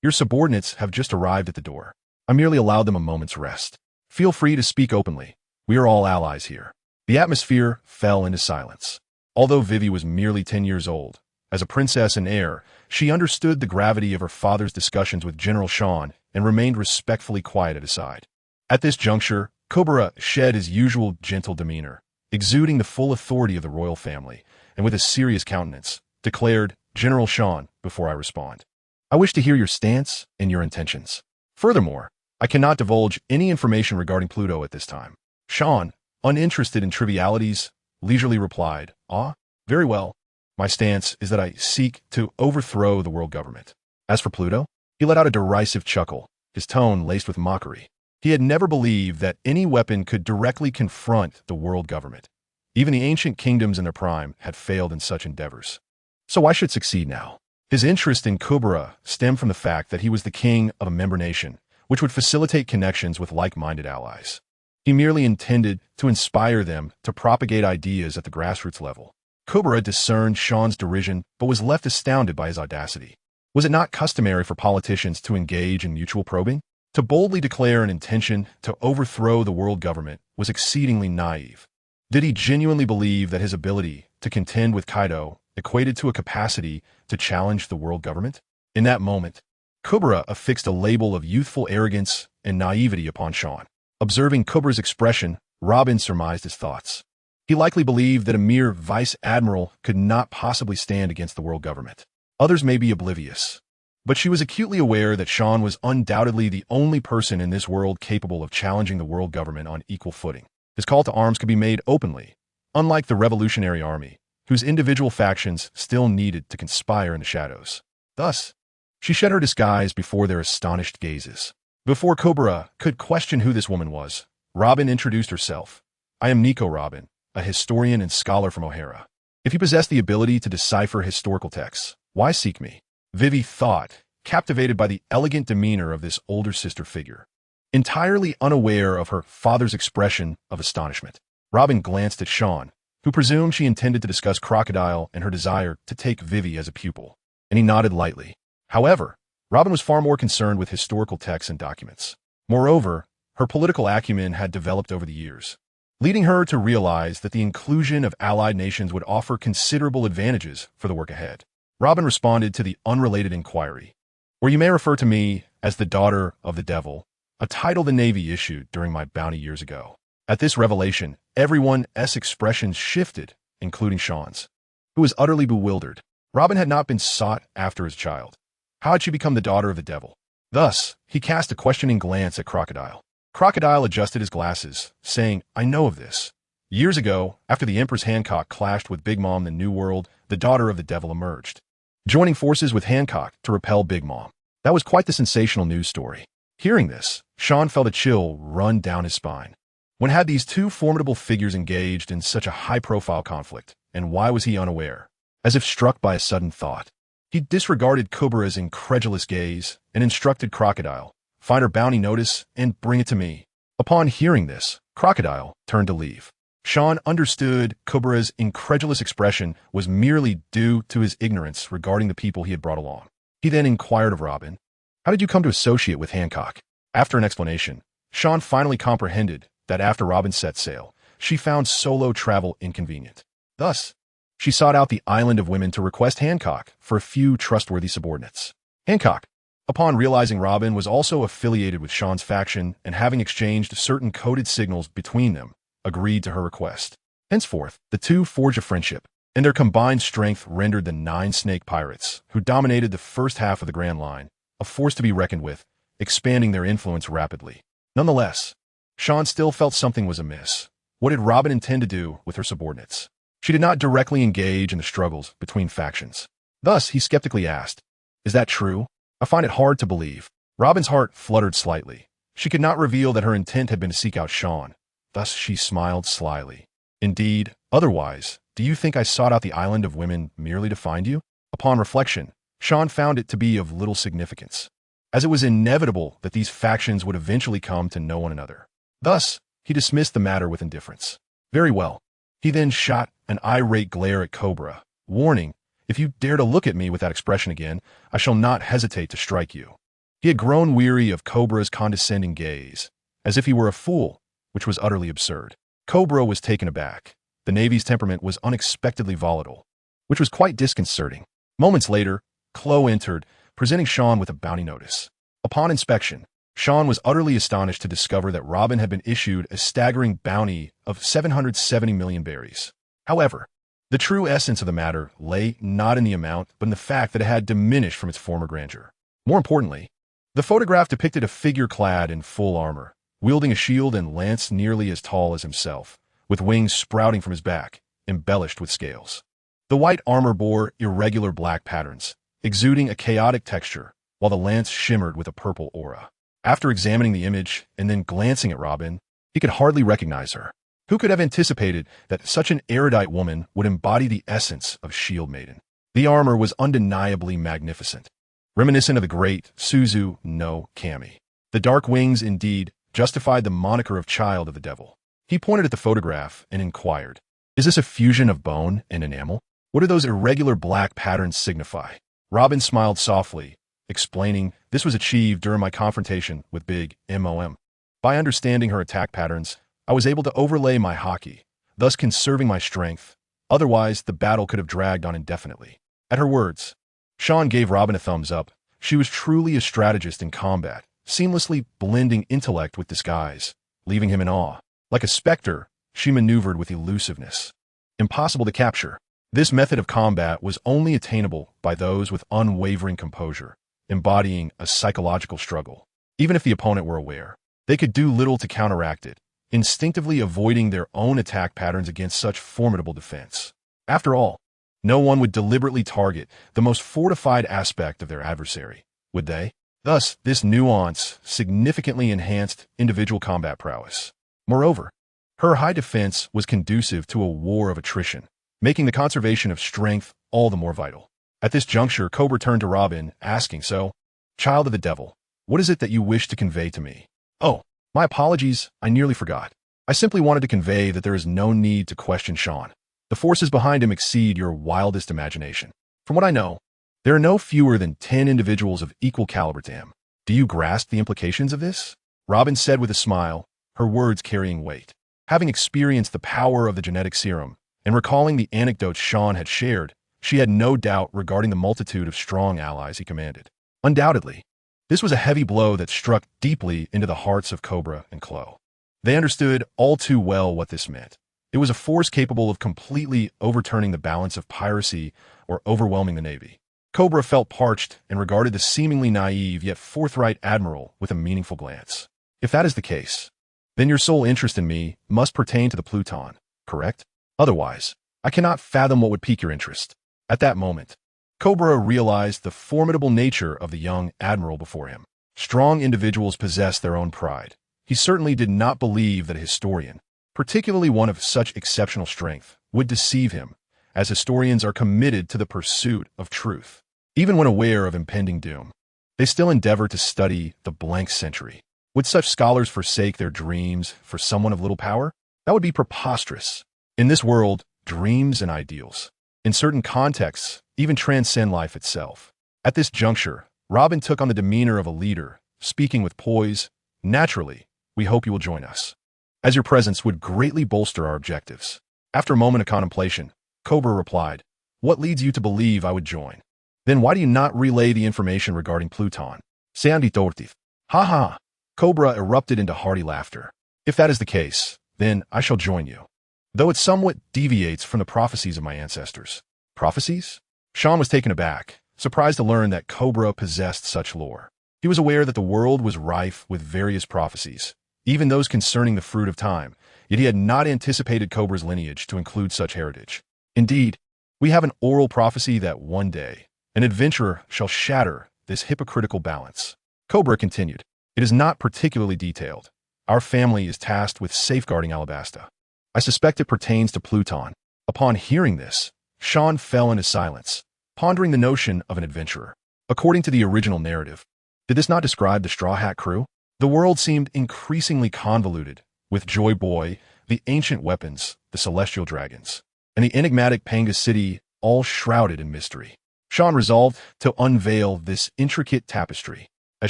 Your subordinates have just arrived at the door. I merely allowed them a moment's rest. Feel free to speak openly. We are all allies here." The atmosphere fell into silence. Although Vivi was merely 10 years old, as a princess and heir, she understood the gravity of her father's discussions with General Sean and remained respectfully quiet at his side. At this juncture, Cobra shed his usual gentle demeanor, exuding the full authority of the royal family, and with a serious countenance, declared, "General Sean, before I respond, I wish to hear your stance and your intentions. Furthermore, I cannot divulge any information regarding Pluto at this time." Sean, uninterested in trivialities, leisurely replied, "Ah, very well. My stance is that I seek to overthrow the world government. As for Pluto," he let out a derisive chuckle, his tone laced with mockery. He had never believed that any weapon could directly confront the world government. Even the ancient kingdoms in their prime had failed in such endeavors. So why should it succeed now? His interest in Kubera stemmed from the fact that he was the king of a member nation, which would facilitate connections with like-minded allies. He merely intended to inspire them to propagate ideas at the grassroots level. Kubera discerned Sean's derision but was left astounded by his audacity. Was it not customary for politicians to engage in mutual probing? To boldly declare an intention to overthrow the world government was exceedingly naive. Did he genuinely believe that his ability to contend with Kaido equated to a capacity to challenge the world government? In that moment, Kubera affixed a label of youthful arrogance and naivety upon Sean. Observing Kubera's expression, Robin surmised his thoughts. He likely believed that a mere vice admiral could not possibly stand against the world government. Others may be oblivious, but she was acutely aware that Sean was undoubtedly the only person in this world capable of challenging the world government on equal footing. His call to arms could be made openly, unlike the Revolutionary Army, whose individual factions still needed to conspire in the shadows. Thus, she shed her disguise before their astonished gazes. Before Kubera could question who this woman was, Robin introduced herself. "I am Nico Robin, a historian and scholar from O'Hara. If you possess the ability to decipher historical texts, why seek me?" Vivi thought, captivated by the elegant demeanor of this older sister figure. Entirely unaware of her father's expression of astonishment, Robin glanced at Sean, who presumed she intended to discuss Crocodile and her desire to take Vivi as a pupil, and he nodded lightly. However, Robin was far more concerned with historical texts and documents. Moreover, her political acumen had developed over the years, leading her to realize that the inclusion of allied nations would offer considerable advantages for the work ahead. Robin responded to the unrelated inquiry, "Or you may refer to me as the daughter of the devil, a title the Navy issued during my bounty years ago." At this revelation, everyone's expressions shifted, including Sean's, who was utterly bewildered. Robin had not been sought after as a child. How had she become the daughter of the devil? Thus, he cast a questioning glance at Crocodile. Crocodile adjusted his glasses, saying, "I know of this. Years ago, after the Empress Hancock clashed with Big Mom the New World, the daughter of the devil emerged, joining forces with Hancock to repel Big Mom. That was quite the sensational news story." Hearing this, Sean felt a chill run down his spine. When had these two formidable figures engaged in such a high-profile conflict, and why was he unaware? As if struck by a sudden thought, he disregarded Kubera's incredulous gaze and instructed Crocodile, "Find her bounty notice and bring it to me." Upon hearing this, Crocodile turned to leave. Sean understood Kubera's incredulous expression was merely due to his ignorance regarding the people he had brought along. He then inquired of Robin, "How did you come to associate with Hancock?" After an explanation, Sean finally comprehended that after Robin set sail, she found solo travel inconvenient. Thus, she sought out the Island of Women to request Hancock for a few trustworthy subordinates. Hancock, upon realizing Robin was also affiliated with Sean's faction and having exchanged certain coded signals between them, agreed to her request. Henceforth, the two forged a friendship, and their combined strength rendered the 9 snake pirates, who dominated the first half of the Grand Line, a force to be reckoned with, expanding their influence rapidly. Nonetheless, Sean still felt something was amiss. What did Robin intend to do with her subordinates? She did not directly engage in the struggles between factions. Thus, he skeptically asked, "Is that true? I find it hard to believe." Robin's heart fluttered slightly. She could not reveal that her intent had been to seek out Sean. Thus, she smiled slyly. "Indeed, otherwise, do you think I sought out the Island of Women merely to find you?" Upon reflection, Sean found it to be of little significance, as it was inevitable that these factions would eventually come to know one another. Thus, he dismissed the matter with indifference. Very well. He then shot an irate glare at Cobra, warning, "If you dare to look at me with that expression again, I shall not hesitate to strike you." He had grown weary of Cobra's condescending gaze, as if he were a fool, which was utterly absurd. Cobra was taken aback. The Navy's temperament was unexpectedly volatile, which was quite disconcerting. Moments later, Chloe entered, presenting Sean with a bounty notice. Upon inspection, Sean was utterly astonished to discover that Robin had been issued a staggering bounty of 770 million berries. However, the true essence of the matter lay not in the amount, but in the fact that it had diminished from its former grandeur. More importantly, the photograph depicted a figure clad in full armor, wielding a shield and lance nearly as tall as himself, with wings sprouting from his back, embellished with scales. The white armor bore irregular black patterns, exuding a chaotic texture, while the lance shimmered with a purple aura. After examining the image and then glancing at Robin, he could hardly recognize her. Who could have anticipated that such an erudite woman would embody the essence of Shield Maiden? The armor was undeniably magnificent, reminiscent of the great Suzu no Kami. The dark wings, indeed, justified the moniker of Child of the Devil. He pointed at the photograph and inquired, "Is this a fusion of bone and enamel? What do those irregular black patterns signify?" Robin smiled softly, explaining, "This was achieved during my confrontation with Big Mom. By understanding her attack patterns, I was able to overlay my haki, thus conserving my strength. Otherwise, the battle could have dragged on indefinitely." At her words, Sean gave Robin a thumbs up. She was truly a strategist in combat, seamlessly blending intellect with disguise, leaving him in awe. Like a specter, she maneuvered with elusiveness, impossible to capture. This method of combat was only attainable by those with unwavering composure, embodying a psychological struggle. Even if the opponent were aware, they could do little to counteract it, instinctively avoiding their own attack patterns against such formidable defense. After all, no one would deliberately target the most fortified aspect of their adversary, would they? Thus, this nuance significantly enhanced individual combat prowess. Moreover, her high defense was conducive to a war of attrition, making the conservation of strength all the more vital. At this juncture, Cobra turned to Robin, asking, "So, Child of the Devil, what is it that you wish to convey to me?" "Oh, my apologies, I nearly forgot. I simply wanted to convey that there is no need to question Sean. The forces behind him exceed your wildest imagination. From what I know, there are no fewer than 10 individuals of equal caliber to him. Do you grasp the implications of this?" Robin said with a smile, her words carrying weight. Having experienced the power of the genetic serum, and recalling the anecdotes Sean had shared, she had no doubt regarding the multitude of strong allies he commanded. Undoubtedly, this was a heavy blow that struck deeply into the hearts of Cobra and Chloe. They understood all too well what this meant. It was a force capable of completely overturning the balance of piracy or overwhelming the Navy. Cobra felt parched and regarded the seemingly naive yet forthright admiral with a meaningful glance. "If that is the case, then your sole interest in me must pertain to the Pluton, correct? Otherwise, I cannot fathom what would pique your interest." At that moment, Cobra realized the formidable nature of the young admiral before him. Strong individuals possess their own pride. He certainly did not believe that a historian, particularly one of such exceptional strength, would deceive him, as historians are committed to the pursuit of truth. Even when aware of impending doom, they still endeavor to study the blank century. Would such scholars forsake their dreams for someone of little power? That would be preposterous. In this world, dreams and ideals, in certain contexts, even transcend life itself. At this juncture, Robin took on the demeanor of a leader, speaking with poise. "Naturally, we hope you will join us, as your presence would greatly bolster our objectives." After a moment of contemplation, Cobra replied, "What leads you to believe I would join? Then why do you not relay the information regarding Pluton?" "Sandy Tortif." "Ha ha!" Cobra erupted into hearty laughter. "If that is the case, then I shall join you, though it somewhat deviates from the prophecies of my ancestors." "Prophecies?" Sean was taken aback, surprised to learn that Cobra possessed such lore. He was aware that the world was rife with various prophecies, even those concerning the fruit of time, yet he had not anticipated Cobra's lineage to include such heritage. "Indeed, we have an oral prophecy that one day an adventurer shall shatter this hypocritical balance." Cobra continued, "It is not particularly detailed. Our family is tasked with safeguarding Alabasta. I suspect it pertains to Pluton." Upon hearing this, Sean fell into silence, pondering the notion of an adventurer. According to the original narrative, did this not describe the Straw Hat crew? The world seemed increasingly convoluted, with Joy Boy, the ancient weapons, the celestial dragons, and the enigmatic Panga City all shrouded in mystery. Sean resolved to unveil this intricate tapestry. As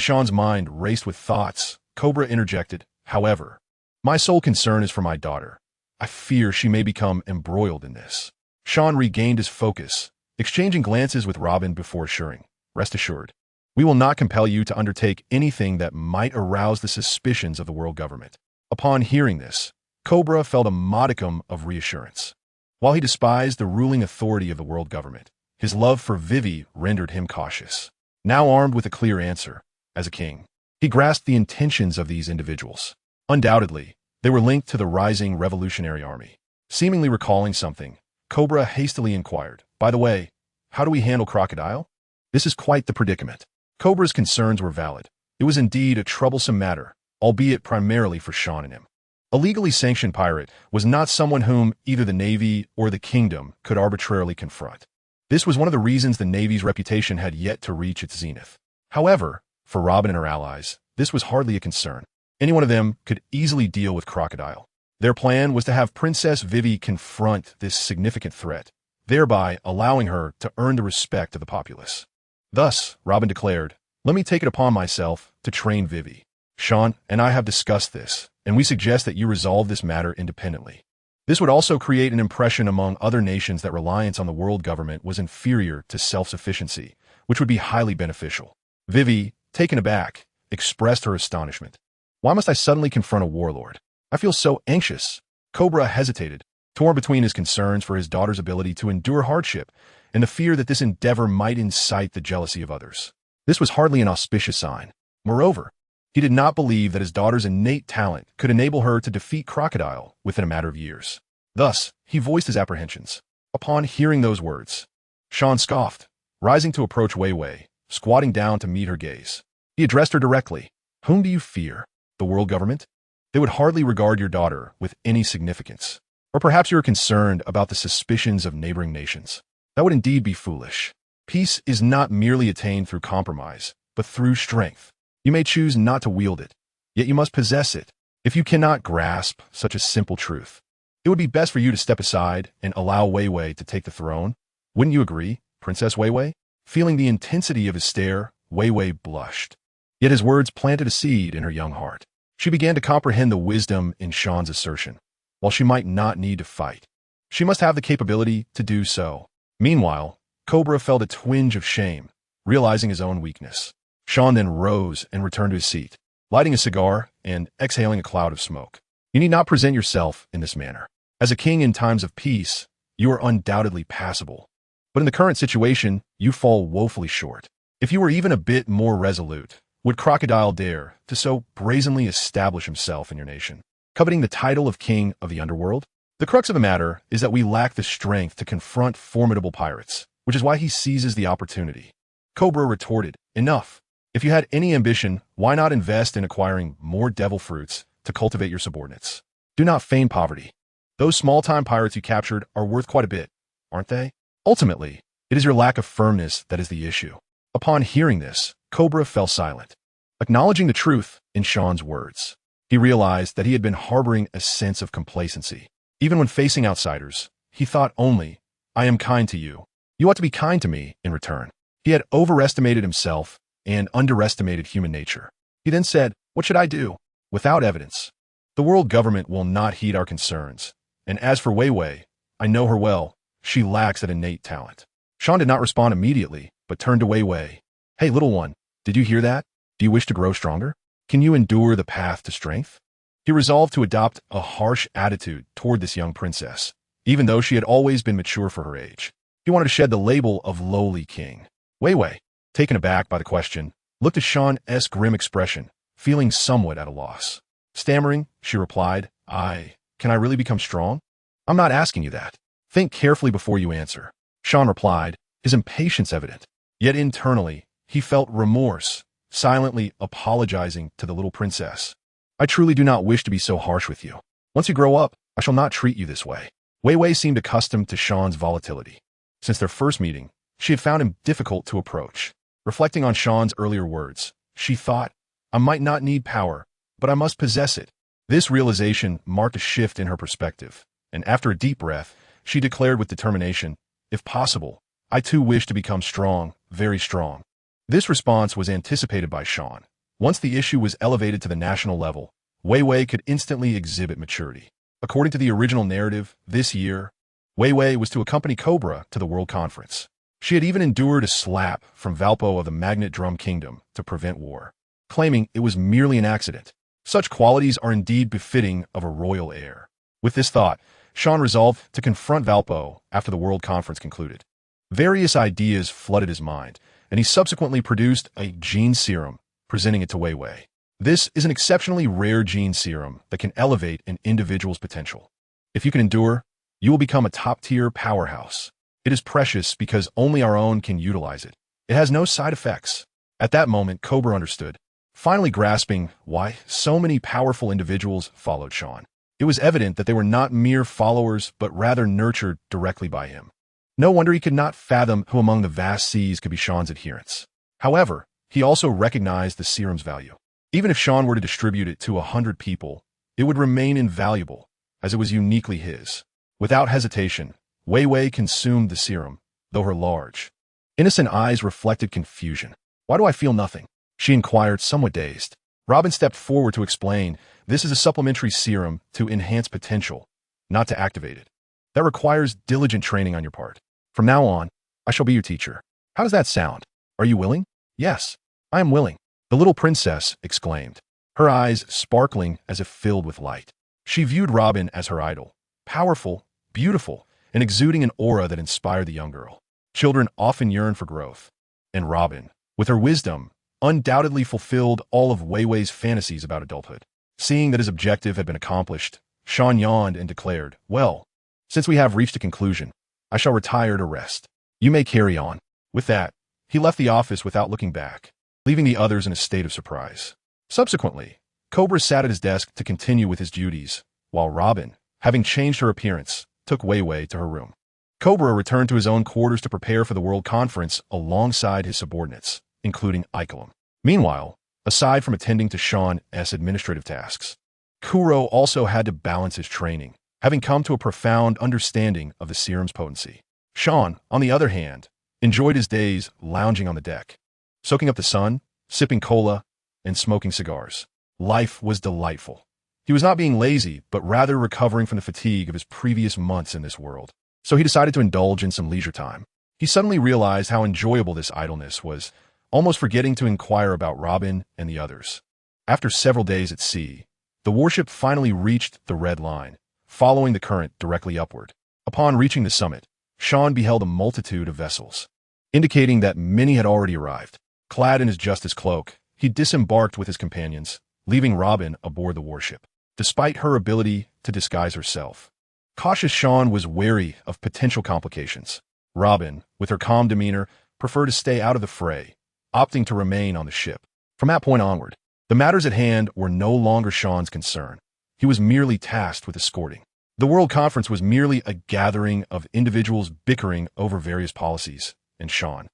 Sean's mind raced with thoughts, Cobra interjected, "However, my sole concern is for my daughter. I fear she may become embroiled in this." Sean regained his focus, exchanging glances with Robin before assuring, "Rest assured, we will not compel you to undertake anything that might arouse the suspicions of the world government." Upon hearing this, Cobra felt a modicum of reassurance. While he despised the ruling authority of the world government, his love for Vivi rendered him cautious. Now armed with a clear answer, as a king, he grasped the intentions of these individuals. Undoubtedly, they were linked to the rising revolutionary army. Seemingly recalling something, Cobra hastily inquired, "By the way, how do we handle Crocodile? This is quite the predicament." Cobra's concerns were valid. It was indeed a troublesome matter, albeit primarily for Sean and him. A legally sanctioned pirate was not someone whom either the Navy or the Kingdom could arbitrarily confront. This was one of the reasons the Navy's reputation had yet to reach its zenith. However, for Robin and her allies, this was hardly a concern. Any one of them could easily deal with Crocodile. Their plan was to have Princess Vivi confront this significant threat, thereby allowing her to earn the respect of the populace. Thus, Robin declared, "Let me take it upon myself to train Vivi. Sean and I have discussed this, and we suggest that you resolve this matter independently." This would also create an impression among other nations that reliance on the world government was inferior to self-sufficiency, which would be highly beneficial. Vivi, taken aback, expressed her astonishment. "Why must I suddenly confront a warlord? I feel so anxious." Cobra hesitated, torn between his concerns for his daughter's ability to endure hardship and the fear that this endeavor might incite the jealousy of others. This was hardly an auspicious sign. Moreover, he did not believe that his daughter's innate talent could enable her to defeat Crocodile within a matter of years. Thus, he voiced his apprehensions. Upon hearing those words, Sean scoffed, rising to approach Wei Wei, squatting down to meet her gaze. He addressed her directly. "Whom do you fear? The world government? They would hardly regard your daughter with any significance. Or perhaps you are concerned about the suspicions of neighboring nations. That would indeed be foolish. Peace is not merely attained through compromise, but through strength. You may choose not to wield it, yet you must possess it. If you cannot grasp such a simple truth, it would be best for you to step aside and allow Wei Wei to take the throne. Wouldn't you agree, Princess Wei Wei?" Feeling the intensity of his stare, Wei Wei blushed. Yet his words planted a seed in her young heart. She began to comprehend the wisdom in Sean's assertion. While she might not need to fight, she must have the capability to do so. Meanwhile, Cobra felt a twinge of shame, realizing his own weakness. Sean then rose and returned to his seat, lighting a cigar and exhaling a cloud of smoke. "You need not present yourself in this manner. As a king in times of peace, you are undoubtedly passable. But in the current situation, you fall woefully short. If you were even a bit more resolute, would Crocodile dare to so brazenly establish himself in your nation, coveting the title of king of the underworld? The crux of the matter is that we lack the strength to confront formidable pirates, which is why he seizes the opportunity." Cobra retorted, "Enough. If you had any ambition, why not invest in acquiring more devil fruits to cultivate your subordinates? Do not feign poverty. Those small-time pirates you captured are worth quite a bit, aren't they? Ultimately, it is your lack of firmness that is the issue." Upon hearing this, Cobra fell silent, acknowledging the truth in Sean's words. He realized that he had been harboring a sense of complacency. Even when facing outsiders, he thought only, "I am kind to you. You ought to be kind to me in return." He had overestimated himself and underestimated human nature. He then said, "What should I do?" Without evidence. "The world government will not heed our concerns. And as for Wei Wei, I know her well. She lacks that innate talent." Sean did not respond immediately, but turned to Wei Wei. "Hey, little one, did you hear that? Do you wish to grow stronger? Can you endure the path to strength?" He resolved to adopt a harsh attitude toward this young princess, even though she had always been mature for her age. He wanted to shed the label of lowly king. Wei Wei, taken aback by the question, looked at Sean's grim expression, feeling somewhat at a loss. Stammering, she replied, Can I really become strong? I'm not asking you that. Think carefully before you answer." Sean replied, his impatience evident. Yet internally, he felt remorse, silently apologizing to the little princess. "I truly do not wish to be so harsh with you. Once you grow up, I shall not treat you this way." Wei Wei seemed accustomed to Sean's volatility. Since their first meeting, She had found him difficult to approach. Reflecting on Sean's earlier words, she thought, I might not need power, but I must possess it. This realization marked a shift in her perspective, and after a deep breath, she declared with determination, if possible, I too wish to become strong, very strong. This response was anticipated by Sean. Once the issue was elevated to the national level, Wei Wei could instantly exhibit maturity. According to the original narrative, this year, Wei Wei was to accompany Cobra to the World Conference. She had even endured a slap from Valpo of the Magnet Drum Kingdom to prevent war, claiming it was merely an accident. Such qualities are indeed befitting of a royal heir. With this thought, Sean resolved to confront Valpo after the World Conference concluded. Various ideas flooded his mind, and he subsequently produced a gene serum, presenting it to Wei Wei. This is an exceptionally rare gene serum that can elevate an individual's potential. If you can endure, you will become a top-tier powerhouse. It is precious because only our own can utilize it. It has no side effects. At that moment, Cobra understood, finally grasping why so many powerful individuals followed Sean. It was evident that they were not mere followers, but rather nurtured directly by him. No wonder he could not fathom who among the vast seas could be Sean's adherents. However, he also recognized the serum's value. Even if Sean were to distribute it to 100 people, it would remain invaluable, as it was uniquely his. Without hesitation, Wei Wei consumed the serum, though her large, innocent eyes reflected confusion. Why do I feel nothing? She inquired, somewhat dazed. Robin stepped forward to explain, this is a supplementary serum to enhance potential, not to activate it. That requires diligent training on your part. From now on, I shall be your teacher. How does that sound? Are you willing? Yes, I am willing. The little princess exclaimed, her eyes sparkling as if filled with light. She viewed Robin as her idol, powerful, beautiful, and exuding an aura that inspired the young girl. Children often yearn for growth, and Robin, with her wisdom, undoubtedly fulfilled all of Wei Wei's fantasies about adulthood. Seeing that his objective had been accomplished, Sean yawned and declared, well, since we have reached a conclusion, I shall retire to rest. You may carry on. With that, he left the office without looking back, leaving the others in a state of surprise. Subsequently, Cobra sat at his desk to continue with his duties, while Robin, having changed her appearance, took Wei Wei to her room. Cobra returned to his own quarters to prepare for the World Conference alongside his subordinates, including Icolum. Meanwhile, aside from attending to Sean's administrative tasks, Kuro also had to balance his training, having come to a profound understanding of the serum's potency. Sean, on the other hand, enjoyed his days lounging on the deck, soaking up the sun, sipping cola, and smoking cigars. Life was delightful. He was not being lazy, but rather recovering from the fatigue of his previous months in this world. So he decided to indulge in some leisure time. He suddenly realized how enjoyable this idleness was, almost forgetting to inquire about Robin and the others. After several days at sea, the warship finally reached the red line, following the current directly upward. Upon reaching the summit, Sean beheld a multitude of vessels, indicating that many had already arrived. Clad in his justice cloak, he disembarked with his companions, leaving Robin aboard the warship. Despite her ability to disguise herself, cautious Sean was wary of potential complications. Robin, with her calm demeanor, preferred to stay out of the fray, opting to remain on the ship. From that point onward, the matters at hand were no longer Sean's concern. He was merely tasked with escorting. The World Conference was merely a gathering of individuals bickering over various policies, and Sean,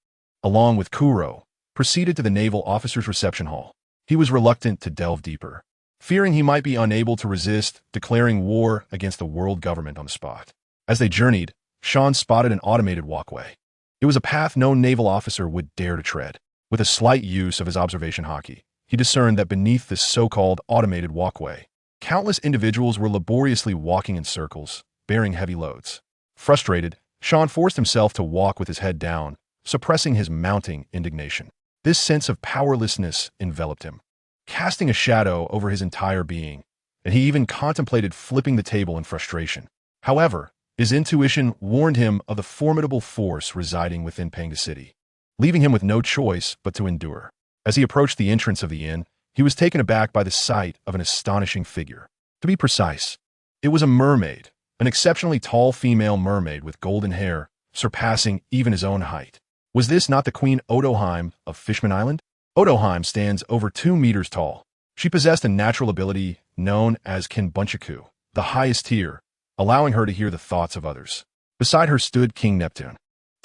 along with Kuro, proceeded to the Naval Officers' Reception Hall. He was reluctant to delve deeper, fearing he might be unable to resist declaring war against the world government on the spot. As they journeyed, Sean spotted an automated walkway. It was a path no naval officer would dare to tread. With a slight use of his observation hockey, he discerned that beneath this so-called automated walkway, countless individuals were laboriously walking in circles, bearing heavy loads. Frustrated, Sean forced himself to walk with his head down, suppressing his mounting indignation. This sense of powerlessness enveloped him, casting a shadow over his entire being, and he even contemplated flipping the table in frustration. However, his intuition warned him of the formidable force residing within Panga City, leaving him with no choice but to endure. As he approached the entrance of the inn, he was taken aback by the sight of an astonishing figure. To be precise, it was a mermaid, an exceptionally tall female mermaid with golden hair, surpassing even his own height. Was this not the Queen Odoheim of Fishman Island? Odoheim stands over 2 meters tall. She possessed a natural ability known as Kenbunchaku, the highest tier, allowing her to hear the thoughts of others. Beside her stood King Neptune,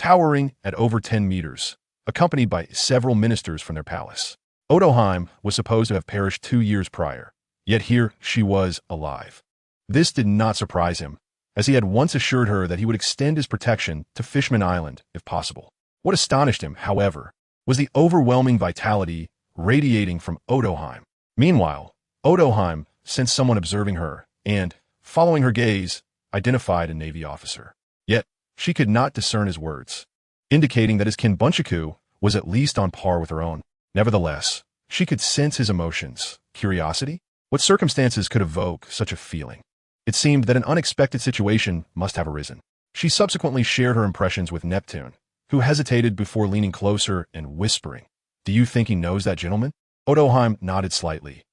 towering at over 10 meters, accompanied by several ministers from their palace. Odoheim was supposed to have perished 2 years prior, yet here she was alive. This did not surprise him, as he had once assured her that he would extend his protection to Fishman Island if possible. What astonished him, however, was the overwhelming vitality radiating from Odoheim. Meanwhile, Odoheim sensed someone observing her and, following her gaze, identified a Navy officer. Yet, she could not discern his words, indicating that his kinbunchaku was at least on par with her own. Nevertheless, she could sense his emotions. Curiosity? What circumstances could evoke such a feeling? It seemed that an unexpected situation must have arisen. She subsequently shared her impressions with Neptune, who hesitated before leaning closer and whispering, "Do you think he knows that gentleman?" Odoheim nodded slightly.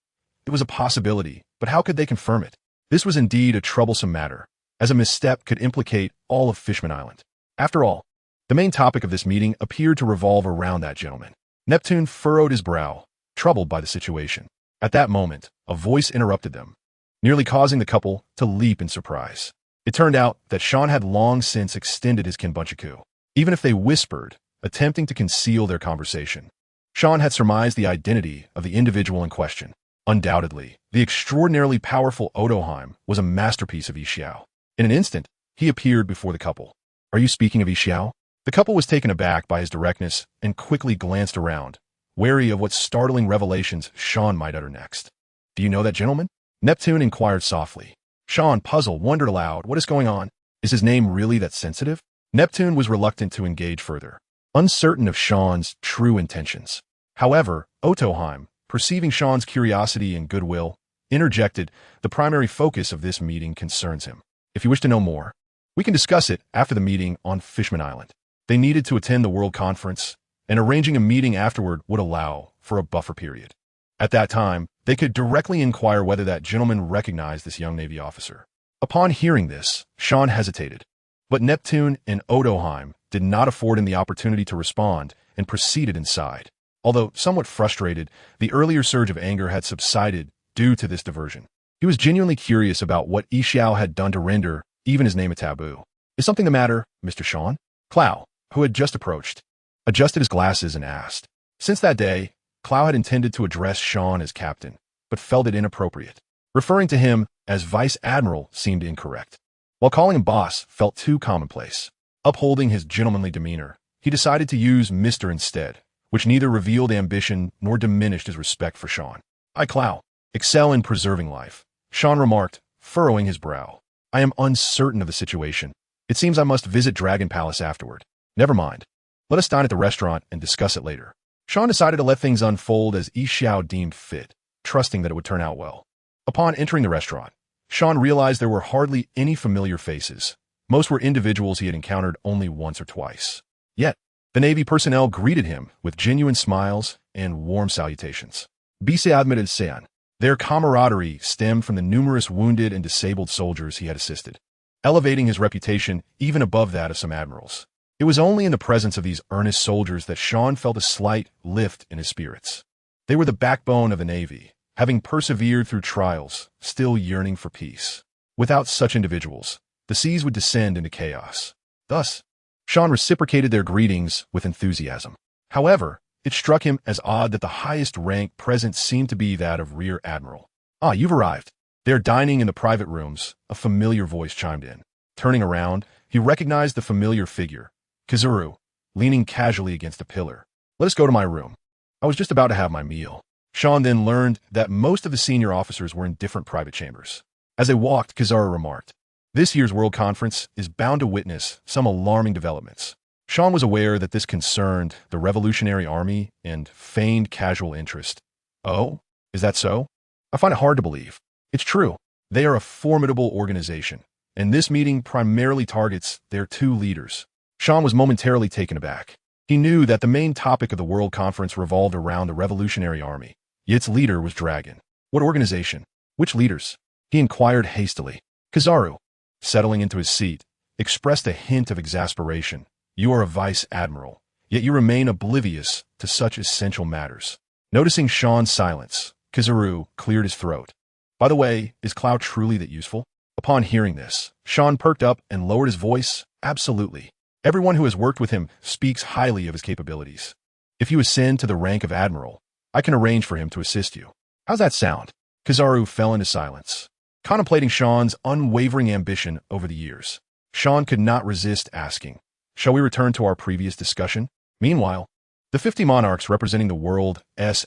It was a possibility, but how could they confirm it? This was indeed a troublesome matter, as a misstep could implicate all of Fishman Island. After all, the main topic of this meeting appeared to revolve around that gentleman. Neptune furrowed his brow, troubled by the situation. At that moment, a voice interrupted them, nearly causing the couple to leap in surprise. It turned out that Sean had long since extended his kinbunchaku, even if they whispered, attempting to conceal their conversation. Sean had surmised the identity of the individual in question. Undoubtedly, the extraordinarily powerful Odoheim was a masterpiece of Yixiao. In an instant, he appeared before the couple. "Are you speaking of Yixiao?" The couple was taken aback by his directness and quickly glanced around, wary of what startling revelations Sean might utter next. "Do you know that gentleman?" Neptune inquired softly. Sean, puzzled, wondered aloud, "What is going on? Is his name really that sensitive?" Neptune was reluctant to engage further, uncertain of Sean's true intentions. However, Odoheim, perceiving Sean's curiosity and goodwill, interjected, "The primary focus of this meeting concerns him. If you wish to know more, we can discuss it after the meeting on Fishman Island." They needed to attend the World Conference, and arranging a meeting afterward would allow for a buffer period. At that time, they could directly inquire whether that gentleman recognized this young Navy officer. Upon hearing this, Sean hesitated, but Neptune and Odoheim did not afford him the opportunity to respond and proceeded inside. Although somewhat frustrated, the earlier surge of anger had subsided due to this diversion. He was genuinely curious about what Yixiao had done to render even his name a taboo. "Is something the matter, Mr. Sean?" Clow, who had just approached, adjusted his glasses and asked. Since that day, Clow had intended to address Sean as captain, but felt it inappropriate. Referring to him as vice admiral seemed incorrect, while calling him boss felt too commonplace. Upholding his gentlemanly demeanor, he decided to use Mr. instead, which neither revealed ambition nor diminished his respect for Sean. "I, Clow, excel in preserving life," Sean remarked, furrowing his brow. "I am uncertain of the situation. It seems I must visit Dragon Palace afterward. Never mind. Let us dine at the restaurant and discuss it later." Sean decided to let things unfold as Yixiao deemed fit, trusting that it would turn out well. Upon entering the restaurant, Sean realized there were hardly any familiar faces. Most were individuals he had encountered only once or twice. Yet, the Navy personnel greeted him with genuine smiles and warm salutations. Vice Admiral Sean. Their camaraderie stemmed from the numerous wounded and disabled soldiers he had assisted, elevating his reputation even above that of some admirals. It was only in the presence of these earnest soldiers that Sean felt a slight lift in his spirits. They were the backbone of the Navy, having persevered through trials, still yearning for peace. Without such individuals, the seas would descend into chaos. Thus, Sean reciprocated their greetings with enthusiasm. However, it struck him as odd that the highest rank present seemed to be that of Rear Admiral. "Ah, you've arrived." They're dining in the private rooms, a familiar voice chimed in. Turning around, he recognized the familiar figure, Kizuru, leaning casually against a pillar. "Let us go to my room. I was just about to have my meal." Sean then learned that most of the senior officers were in different private chambers. As they walked, Kizaru remarked, "This year's World Conference is bound to witness some alarming developments." Sean was aware that this concerned the Revolutionary Army and feigned casual interest. "Oh, is that so? I find it hard to believe." "It's true. They are a formidable organization, and this meeting primarily targets their two leaders." Sean was momentarily taken aback. He knew that the main topic of the World Conference revolved around the Revolutionary Army, yet its leader was Dragon. "What organization? Which leaders?" he inquired hastily. Kizaru, settling into his seat, expressed a hint of exasperation. "You are a vice admiral, yet you remain oblivious to such essential matters." Noticing Sean's silence, Kizaru cleared his throat. "By the way, is Clow truly that useful?" Upon hearing this, Sean perked up and lowered his voice. "Absolutely. Everyone who has worked with him speaks highly of his capabilities. If you ascend to the rank of admiral, I can arrange for him to assist you. How's that sound? Kizaru fell into silence, contemplating Sean's unwavering ambition over the years. Sean could not resist asking, "Shall we return to our previous discussion?" Meanwhile, the 50 monarchs representing the world's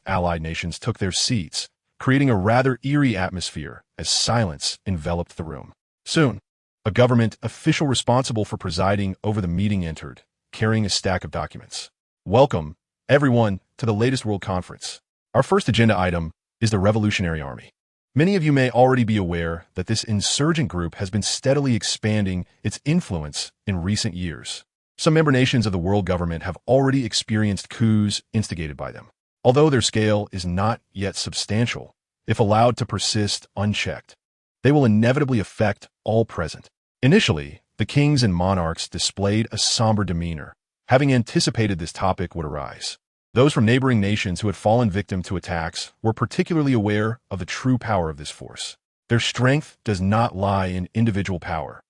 allied nations took their seats, creating a rather eerie atmosphere as silence enveloped the room. Soon, a government official responsible for presiding over the meeting entered, carrying a stack of documents. "Welcome, everyone, to the latest World Conference. Our first agenda item is the Revolutionary Army. Many of you may already be aware that this insurgent group has been steadily expanding its influence in recent years. Some member nations of the world government have already experienced coups instigated by them. Although their scale is not yet substantial, if allowed to persist unchecked, they will inevitably affect all present. Initially, the kings and monarchs displayed a somber demeanor, having anticipated this topic would arise. Those from neighboring nations who had fallen victim to attacks were particularly aware of the true power of this force. Their strength does not lie in individual power,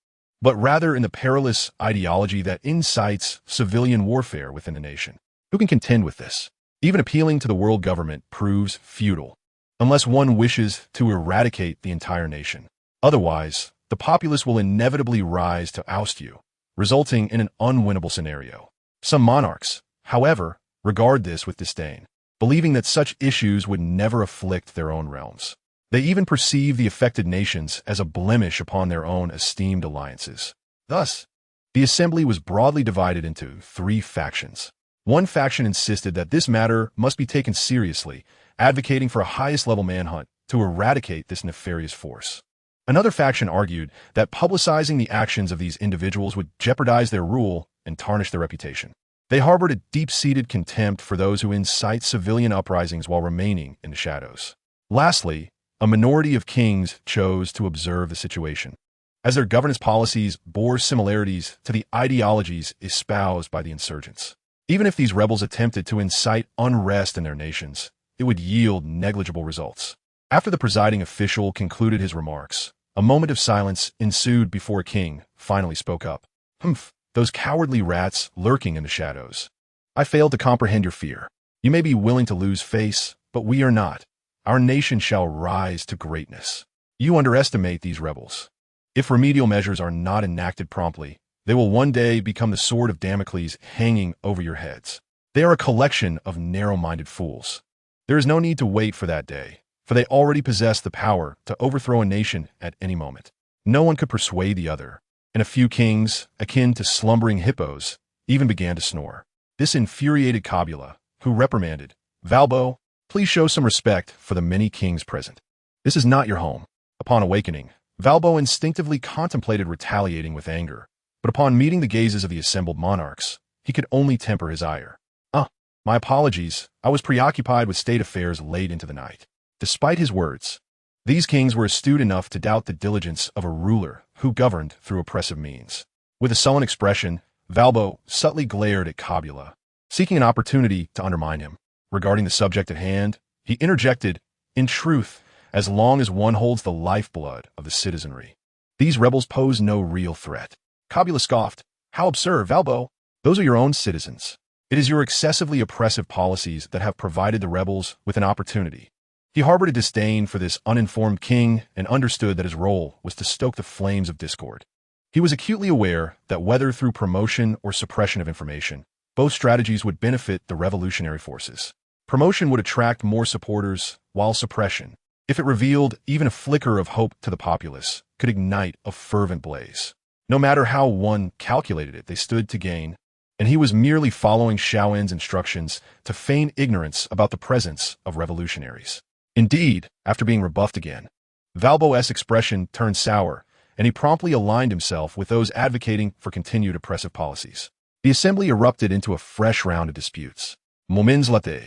but rather in the perilous ideology that incites civilian warfare within the nation. Who can contend with this? Even appealing to the world government proves futile, unless one wishes to eradicate the entire nation. Otherwise, the populace will inevitably rise to oust you, resulting in an unwinnable scenario. Some monarchs, however, regard this with disdain, believing that such issues would never afflict their own realms. They even perceive the affected nations as a blemish upon their own esteemed alliances. Thus, the assembly was broadly divided into 3 factions. One faction insisted that this matter must be taken seriously, advocating for a highest-level manhunt to eradicate this nefarious force. Another faction argued that publicizing the actions of these individuals would jeopardize their rule and tarnish their reputation. They harbored a deep-seated contempt for those who incite civilian uprisings while remaining in the shadows. Lastly, a minority of kings chose to observe the situation, as their governance policies bore similarities to the ideologies espoused by the insurgents. Even if these rebels attempted to incite unrest in their nations, it would yield negligible results. After the presiding official concluded his remarks, a moment of silence ensued before a king finally spoke up. "Humph. Those cowardly rats lurking in the shadows. I fail to comprehend your fear. You may be willing to lose face, but we are not. Our nation shall rise to greatness. You underestimate these rebels. If remedial measures are not enacted promptly, they will one day become the sword of Damocles hanging over your heads. They are a collection of narrow-minded fools. There is no need to wait for that day, for they already possess the power to overthrow a nation at any moment. No one could persuade the other, and a few kings, akin to slumbering hippos, even began to snore. This infuriated Kabula, who reprimanded, "Valbo, please show some respect for the many kings present. This is not your home." Upon awakening, Valbo instinctively contemplated retaliating with anger, but upon meeting the gazes of the assembled monarchs, he could only temper his ire. My apologies, I was preoccupied with state affairs late into the night." Despite his words, these kings were astute enough to doubt the diligence of a ruler who governed through oppressive means. With a sullen expression, Valbo subtly glared at Kabula, seeking an opportunity to undermine him. Regarding the subject at hand, he interjected, "In truth, as long as one holds the lifeblood of the citizenry, these rebels pose no real threat." Kabula scoffed, "How absurd, Valbo! Those are your own citizens. It is your excessively oppressive policies that have provided the rebels with an opportunity." He harbored a disdain for this uninformed king and understood that his role was to stoke the flames of discord. He was acutely aware that whether through promotion or suppression of information, both strategies would benefit the revolutionary forces. Promotion would attract more supporters, while suppression, if it revealed even a flicker of hope to the populace, could ignite a fervent blaze. No matter how one calculated it, they stood to gain, and he was merely following Shaoen's instructions to feign ignorance about the presence of revolutionaries. Indeed, after being rebuffed again, Valbo's expression turned sour, and he promptly aligned himself with those advocating for continued oppressive policies. The assembly erupted into a fresh round of disputes. Moments later,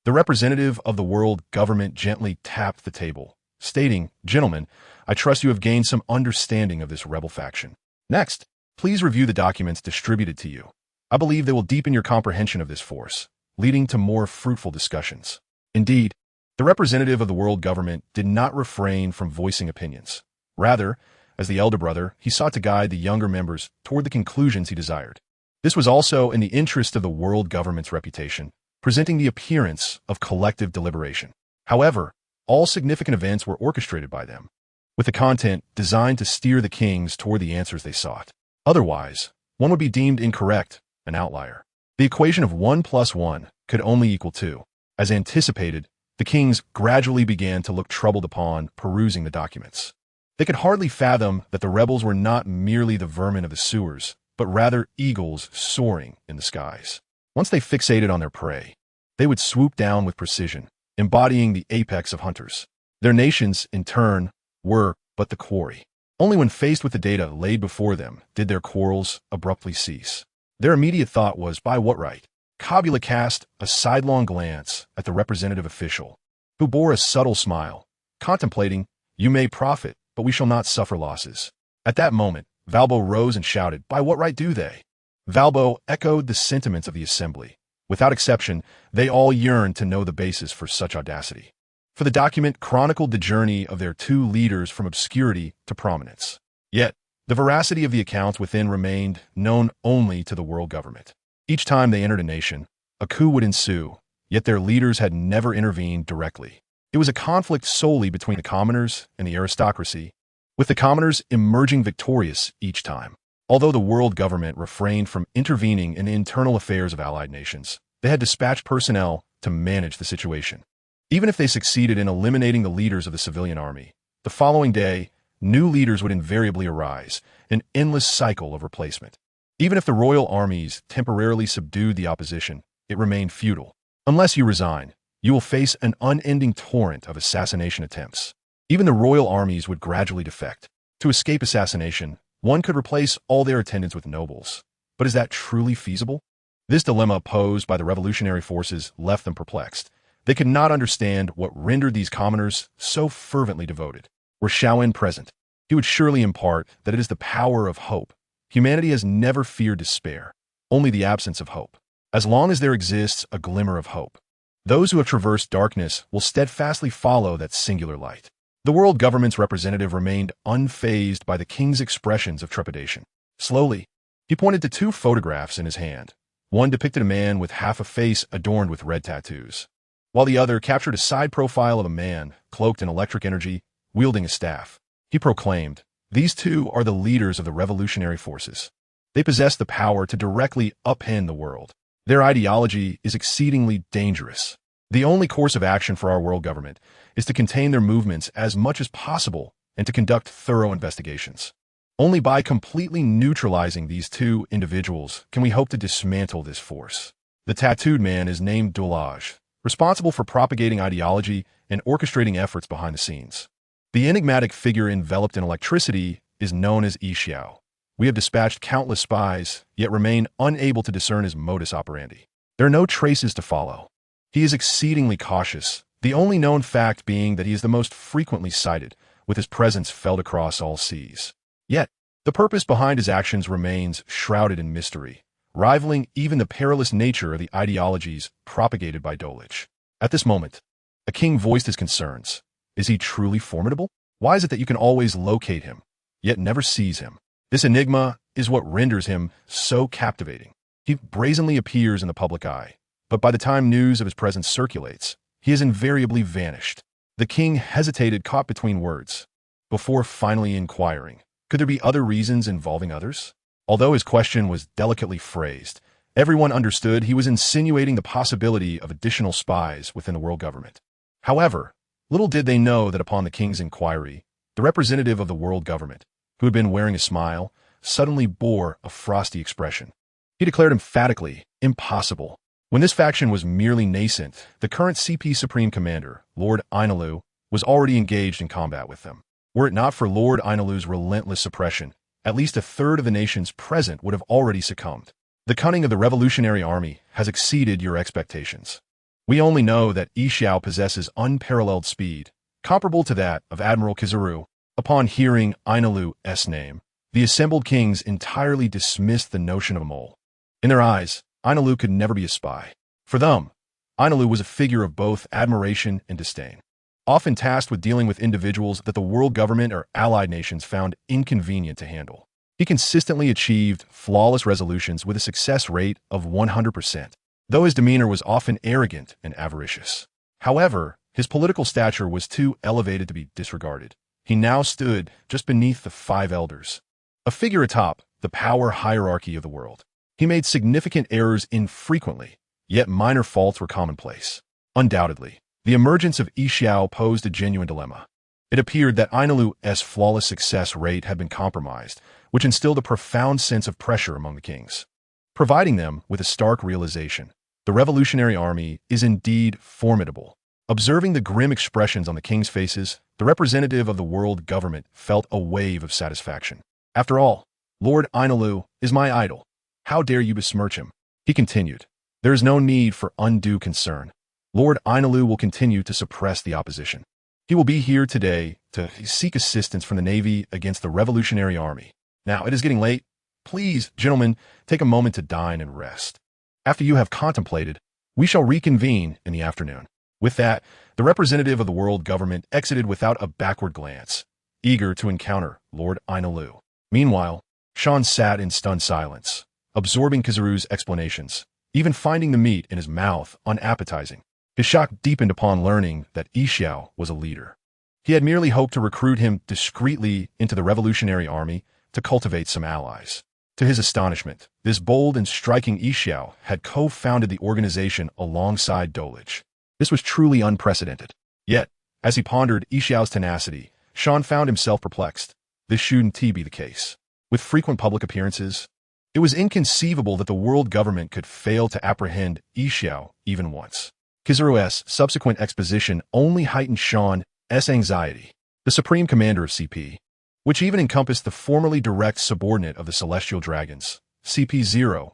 the representative of the world government gently tapped the table, stating, "Gentlemen, I trust you have gained some understanding of this rebel faction. Next, please review the documents distributed to you. I believe they will deepen your comprehension of this force, leading to more fruitful discussions." Indeed, the representative of the world government did not refrain from voicing opinions. Rather, as the elder brother, he sought to guide the younger members toward the conclusions he desired. This was also in the interest of the world government's reputation, presenting the appearance of collective deliberation. However, all significant events were orchestrated by them, with the content designed to steer the kings toward the answers they sought. Otherwise, one would be deemed incorrect, an outlier. The equation of 1 plus 1 could only equal 2. As anticipated, the kings gradually began to look troubled upon perusing the documents. They could hardly fathom that the rebels were not merely the vermin of the sewers, but rather eagles soaring in the skies. Once they fixated on their prey, they would swoop down with precision, embodying the apex of hunters. Their nations, in turn, were but the quarry. Only when faced with the data laid before them did their quarrels abruptly cease. Their immediate thought was, by what right? Kabula cast a sidelong glance at the representative official, who bore a subtle smile, contemplating, "You may profit, but we shall not suffer losses." At that moment, Valbo rose and shouted, "By what right do they?" Valbo echoed the sentiments of the assembly. Without exception, they all yearned to know the basis for such audacity. For the document chronicled the journey of their two leaders from obscurity to prominence. Yet, the veracity of the accounts within remained known only to the world government. Each time they entered a nation, a coup would ensue, yet their leaders had never intervened directly. It was a conflict solely between the commoners and the aristocracy, with the commoners emerging victorious each time. Although the world government refrained from intervening in the internal affairs of allied nations, they had dispatched personnel to manage the situation. Even if they succeeded in eliminating the leaders of the civilian army, the following day, new leaders would invariably arise, an endless cycle of replacement. Even if the royal armies temporarily subdued the opposition, it remained futile. Unless you resign, you will face an unending torrent of assassination attempts. Even the royal armies would gradually defect. To escape assassination, one could replace all their attendants with nobles. But is that truly feasible? This dilemma posed by the revolutionary forces left them perplexed. They could not understand what rendered these commoners so fervently devoted. Were Shaoin present, he would surely impart that it is the power of hope. Humanity has never feared despair, only the absence of hope. As long as there exists a glimmer of hope, those who have traversed darkness will steadfastly follow that singular light. The world government's representative remained unfazed by the king's expressions of trepidation. Slowly, he pointed to two photographs in his hand. One depicted a man with half a face adorned with red tattoos, while the other captured a side profile of a man cloaked in electric energy, wielding a staff. He proclaimed, "These two are the leaders of the revolutionary forces. They possess the power to directly upend the world. Their ideology is exceedingly dangerous. The only course of action for our world government is to contain their movements as much as possible and to conduct thorough investigations. Only by completely neutralizing these two individuals can we hope to dismantle this force." The tattooed man is named Dulage, responsible for propagating ideology and orchestrating efforts behind the scenes. The enigmatic figure enveloped in electricity is known as Xiao. We have dispatched countless spies, yet remain unable to discern his modus operandi. There are no traces to follow. He is exceedingly cautious, the only known fact being that he is the most frequently sighted, with his presence felt across all seas. Yet, the purpose behind his actions remains shrouded in mystery, rivaling even the perilous nature of the ideologies propagated by Dulage. At this moment, a king voiced his concerns. Is he truly formidable? Why is it that you can always locate him, yet never seize him? This enigma is what renders him so captivating. He brazenly appears in the public eye, but by the time news of his presence circulates, he has invariably vanished. The king hesitated, caught between words, before finally inquiring, could there be other reasons involving others? Although his question was delicately phrased, everyone understood he was insinuating the possibility of additional spies within the world government. However, little did they know that upon the king's inquiry, the representative of the world government, who had been wearing a smile, suddenly bore a frosty expression. He declared emphatically, "Impossible." When this faction was merely nascent, the current CP Supreme Commander, Lord Ainalu, was already engaged in combat with them. Were it not for Lord Ainalu's relentless suppression, at least a third of the nations present would have already succumbed. The cunning of the revolutionary army has exceeded your expectations. We only know that Xiao possesses unparalleled speed, comparable to that of Admiral Kizaru. Upon hearing Ainalu's name, the assembled kings entirely dismissed the notion of a mole. In their eyes, Ainalu could never be a spy. For them, Ainalu was a figure of both admiration and disdain, often tasked with dealing with individuals that the world government or allied nations found inconvenient to handle. He consistently achieved flawless resolutions with a success rate of 100%, though his demeanor was often arrogant and avaricious. However, his political stature was too elevated to be disregarded. He now stood just beneath the five elders, a figure atop the power hierarchy of the world. He made significant errors infrequently, yet minor faults were commonplace. Undoubtedly, the emergence of Xiao posed a genuine dilemma. It appeared that Ainalu's flawless success rate had been compromised, which instilled a profound sense of pressure among the kings, providing them with a stark realization. The revolutionary army is indeed formidable. Observing the grim expressions on the king's faces, the representative of the world government felt a wave of satisfaction. After all, Lord Ainalu is my idol. How dare you besmirch him? He continued. There is no need for undue concern. Lord Ainalu will continue to suppress the opposition. He will be here today to seek assistance from the Navy against the revolutionary army. Now, it is getting late. Please, gentlemen, take a moment to dine and rest. After you have contemplated, we shall reconvene in the afternoon. With that, the representative of the world government exited without a backward glance, eager to encounter Lord Ainalu. Meanwhile, Sean sat in stunned silence, absorbing Kizaru's explanations, even finding the meat in his mouth unappetizing. His shock deepened upon learning that Xiao was a leader. He had merely hoped to recruit him discreetly into the revolutionary army to cultivate some allies. To his astonishment, this bold and striking Xiao had co-founded the organization alongside Dolich. This was truly unprecedented. Yet, as he pondered Xiao's tenacity, Sean found himself perplexed. This shouldn't be the case. With frequent public appearances, it was inconceivable that the world government could fail to apprehend Xiao even once. Kizaru's subsequent exposition only heightened Sean's anxiety. The supreme commander of CP, which even encompassed the formerly direct subordinate of the Celestial Dragons, CP0.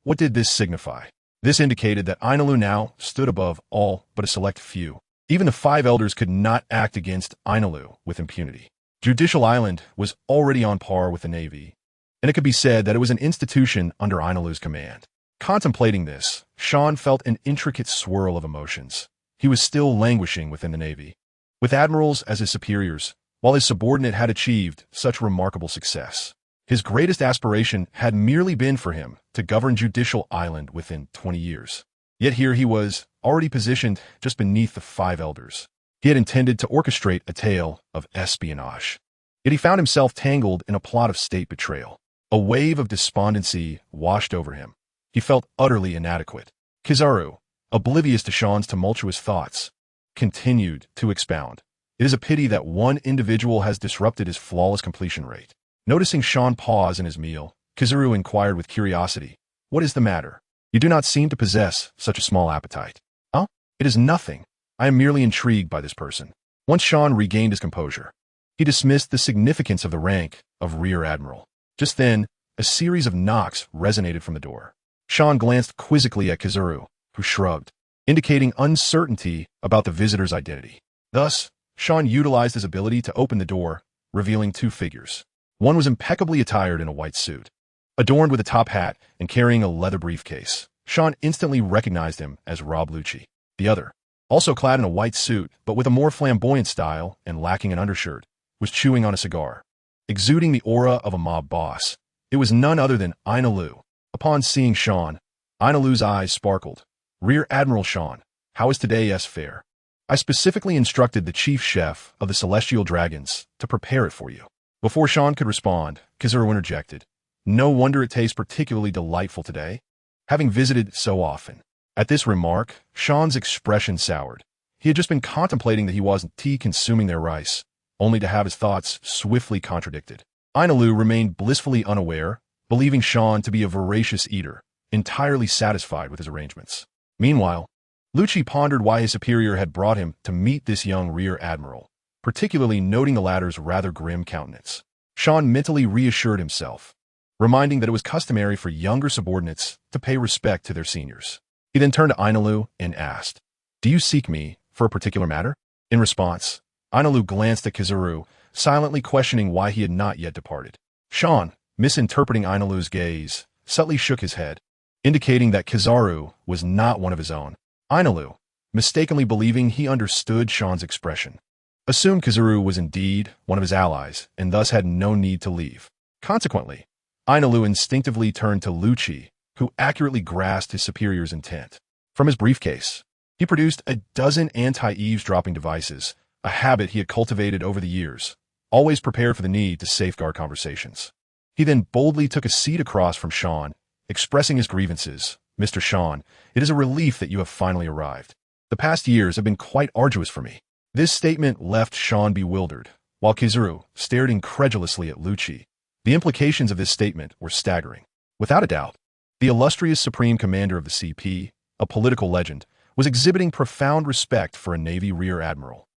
What did this signify? This indicated that Ainalu now stood above all but a select few. Even the five elders could not act against Ainalu with impunity. Judicial Island was already on par with the Navy, and it could be said that it was an institution under Ainalu's command. Contemplating this, Sean felt an intricate swirl of emotions. He was still languishing within the Navy, with admirals as his superiors, while his subordinate had achieved such remarkable success. His greatest aspiration had merely been for him to govern Judicial Island within 20 years. Yet here he was, already positioned just beneath the five elders. He had intended to orchestrate a tale of espionage. Yet he found himself tangled in a plot of state betrayal. A wave of despondency washed over him. He felt utterly inadequate. Kizaru, oblivious to Sean's tumultuous thoughts, continued to expound. It is a pity that one individual has disrupted his flawless completion rate. Noticing Sean pause in his meal, Kizaru inquired with curiosity, "What is the matter? You do not seem to possess such a small appetite." "Oh, it is nothing. I am merely intrigued by this person." Once Sean regained his composure, he dismissed the significance of the rank of Rear Admiral. Just then, a series of knocks resonated from the door. Sean glanced quizzically at Kizaru, who shrugged, indicating uncertainty about the visitor's identity. Thus, Sean utilized his ability to open the door, revealing two figures. One was impeccably attired in a white suit, adorned with a top hat and carrying a leather briefcase. Sean instantly recognized him as Rob Lucci. The other, also clad in a white suit but with a more flamboyant style and lacking an undershirt, was chewing on a cigar, exuding the aura of a mob boss. It was none other than Ainalu. Upon seeing Sean, Ainalu's eyes sparkled. "Rear Admiral Sean, how is today's fare? I specifically instructed the chief chef of the Celestial Dragons to prepare it for you." Before Sean could respond, Kizaru interjected, "No wonder it tastes particularly delightful today, having visited so often." At this remark, Sean's expression soured. He had just been contemplating that he wasn't consuming their rice, only to have his thoughts swiftly contradicted. Ainalu remained blissfully unaware, believing Sean to be a voracious eater, entirely satisfied with his arrangements. Meanwhile, Lucci pondered why his superior had brought him to meet this young Rear Admiral, particularly noting the latter's rather grim countenance. Sean mentally reassured himself, reminding that it was customary for younger subordinates to pay respect to their seniors. He then turned to Ainalu and asked, "Do you seek me for a particular matter?" In response, Ainalu glanced at Kizaru, silently questioning why he had not yet departed. Sean, misinterpreting Ainalu's gaze, subtly shook his head, indicating that Kizaru was not one of his own. Ainalu, mistakenly believing he understood Sean's expression, assumed Kizaru was indeed one of his allies and thus had no need to leave. Consequently, Aina Lu instinctively turned to Lu Qi, who accurately grasped his superior's intent. From his briefcase, he produced a dozen anti-eavesdropping devices, a habit he had cultivated over the years, always prepared for the need to safeguard conversations. He then boldly took a seat across from Sean, expressing his grievances. "Mr. Sean, it is a relief that you have finally arrived. The past years have been quite arduous for me." This statement left Sean bewildered, while Kizaru stared incredulously at Lu Qi. The implications of this statement were staggering. Without a doubt, the illustrious Supreme Commander of the CP, a political legend, was exhibiting profound respect for a Navy Rear Admiral.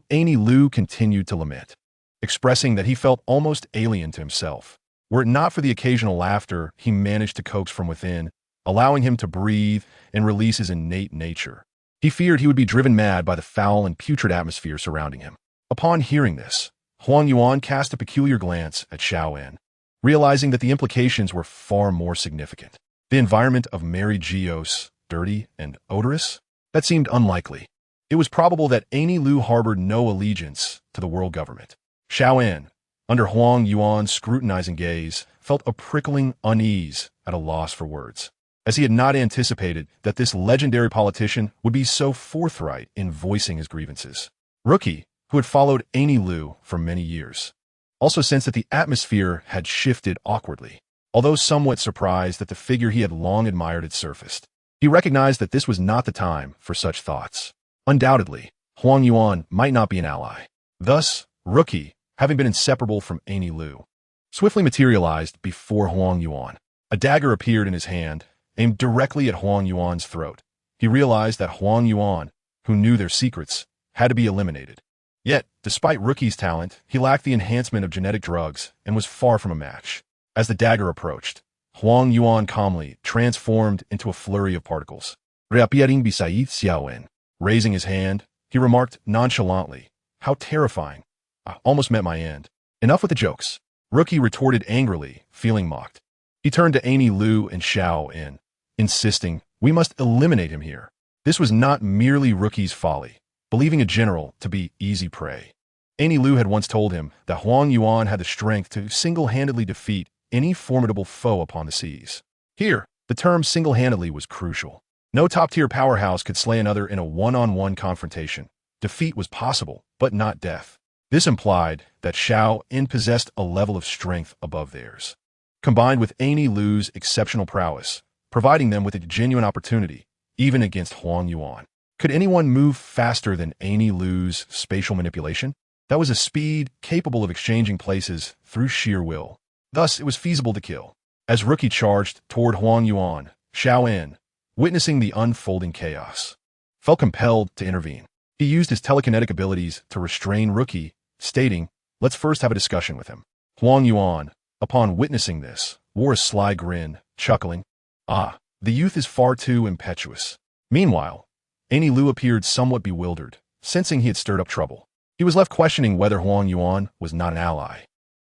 Aina Lu continued to lament, expressing that he felt almost alien to himself. Were it not for the occasional laughter he managed to coax from within, allowing him to breathe and release his innate nature, he feared he would be driven mad by the foul and putrid atmosphere surrounding him. Upon hearing this, Huang Yuan cast a peculiar glance at Xiao En, realizing that the implications were far more significant. The environment of Mary Geos, dirty and odorous? That seemed unlikely. It was probable that Aina Lu harbored no allegiance to the world government. Xiao En, under Huang Yuan's scrutinizing gaze, felt a prickling unease at a loss for words, as he had not anticipated that this legendary politician would be so forthright in voicing his grievances. Rookie, who had followed Aina Lu for many years, also sensed that the atmosphere had shifted awkwardly. Although somewhat surprised that the figure he had long admired had surfaced, he recognized that this was not the time for such thoughts. Undoubtedly, Huang Yuan might not be an ally. Thus, Rookie, having been inseparable from Aina Lu, swiftly materialized before Huang Yuan. A dagger appeared in his hand, aimed directly at Huang Yuan's throat. He realized that Huang Yuan, who knew their secrets, had to be eliminated. Yet, despite Rookie's talent, he lacked the enhancement of genetic drugs and was far from a match. As the dagger approached, Huang Yuan calmly transformed into a flurry of particles. Reappearing beside Xiao En. Raising his hand, he remarked nonchalantly, "How terrifying. I almost met my end." "Enough with the jokes," Rookie retorted angrily, feeling mocked. He turned to Aina Lu and Xiao En, insisting, "We must eliminate him here." This was not merely Rookie's folly, believing a general to be easy prey. Aina Lu had once told him that Huang Yuan had the strength to single-handedly defeat any formidable foe upon the seas. Here, the term single-handedly was crucial. No top-tier powerhouse could slay another in a one-on-one confrontation. Defeat was possible, but not death. This implied that Xiao En possessed a level of strength above theirs, combined with Aina Lu's exceptional prowess, providing them with a genuine opportunity, even against Huang Yuan. Could anyone move faster than Aina Lu's spatial manipulation? That was a speed capable of exchanging places through sheer will. Thus, it was feasible to kill. As Rookie charged toward Huang Yuan, Xiao En, witnessing the unfolding chaos, felt compelled to intervene. He used his telekinetic abilities to restrain Rookie, stating, "Let's first have a discussion with him." Huang Yuan, upon witnessing this, wore a sly grin, chuckling, "Ah, the youth is far too impetuous." Meanwhile, Aina Lu appeared somewhat bewildered, sensing he had stirred up trouble. He was left questioning whether Huang Yuan was not an ally.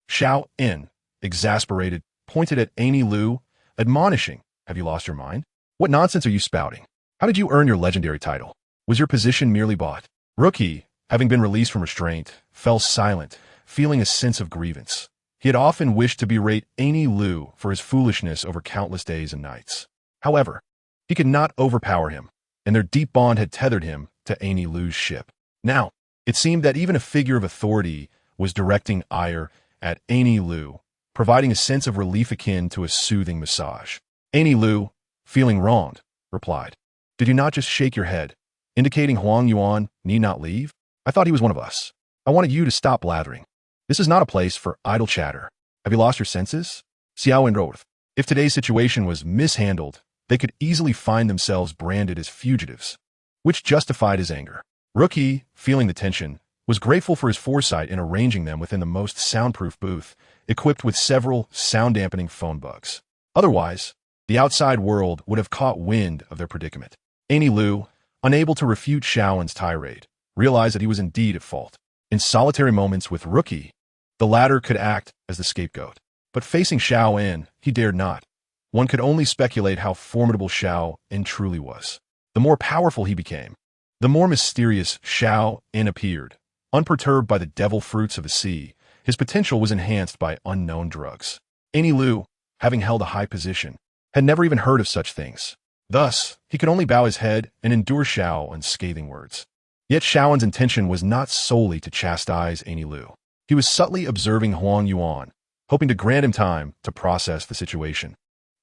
Xiao En, exasperated, pointed at Aina Lu, admonishing, "Have you lost your mind? What nonsense are you spouting? How did you earn your legendary title? Was your position merely bought?" Rookie, having been released from restraint, fell silent, feeling a sense of grievance. He had often wished to berate Aina Lu for his foolishness over countless days and nights. However, he could not overpower him, and their deep bond had tethered him to Aina Lu's ship. Now, it seemed that even a figure of authority was directing ire at Aina Lu, providing a sense of relief akin to a soothing massage. Aina Lu, feeling wronged, replied, "Did you not just shake your head, indicating Huang Yuan need not leave? I thought he was one of us. I wanted you to stop blathering. This is not a place for idle chatter. Have you lost your senses?" Xiao En wrote, if today's situation was mishandled, they could easily find themselves branded as fugitives, which justified his anger. Rookie, feeling the tension, was grateful for his foresight in arranging them within the most soundproof booth, equipped with several sound-dampening phone bugs. Otherwise, the outside world would have caught wind of their predicament. Aina Lu, unable to refute Xiao En's tirade, realized that he was indeed at fault. In solitary moments with Rookie, the latter could act as the scapegoat. But facing Xiao En, he dared not. One could only speculate how formidable Xiao En truly was. The more powerful he became, the more mysterious Xiao En appeared. Unperturbed by the devil fruits of the sea, his potential was enhanced by unknown drugs. Annie Lu, having held a high position, had never even heard of such things. Thus, he could only bow his head and endure Shaoan's scathing words. Yet Shaoan's intention was not solely to chastise Annie Lu. He was subtly observing Huang Yuan, hoping to grant him time to process the situation,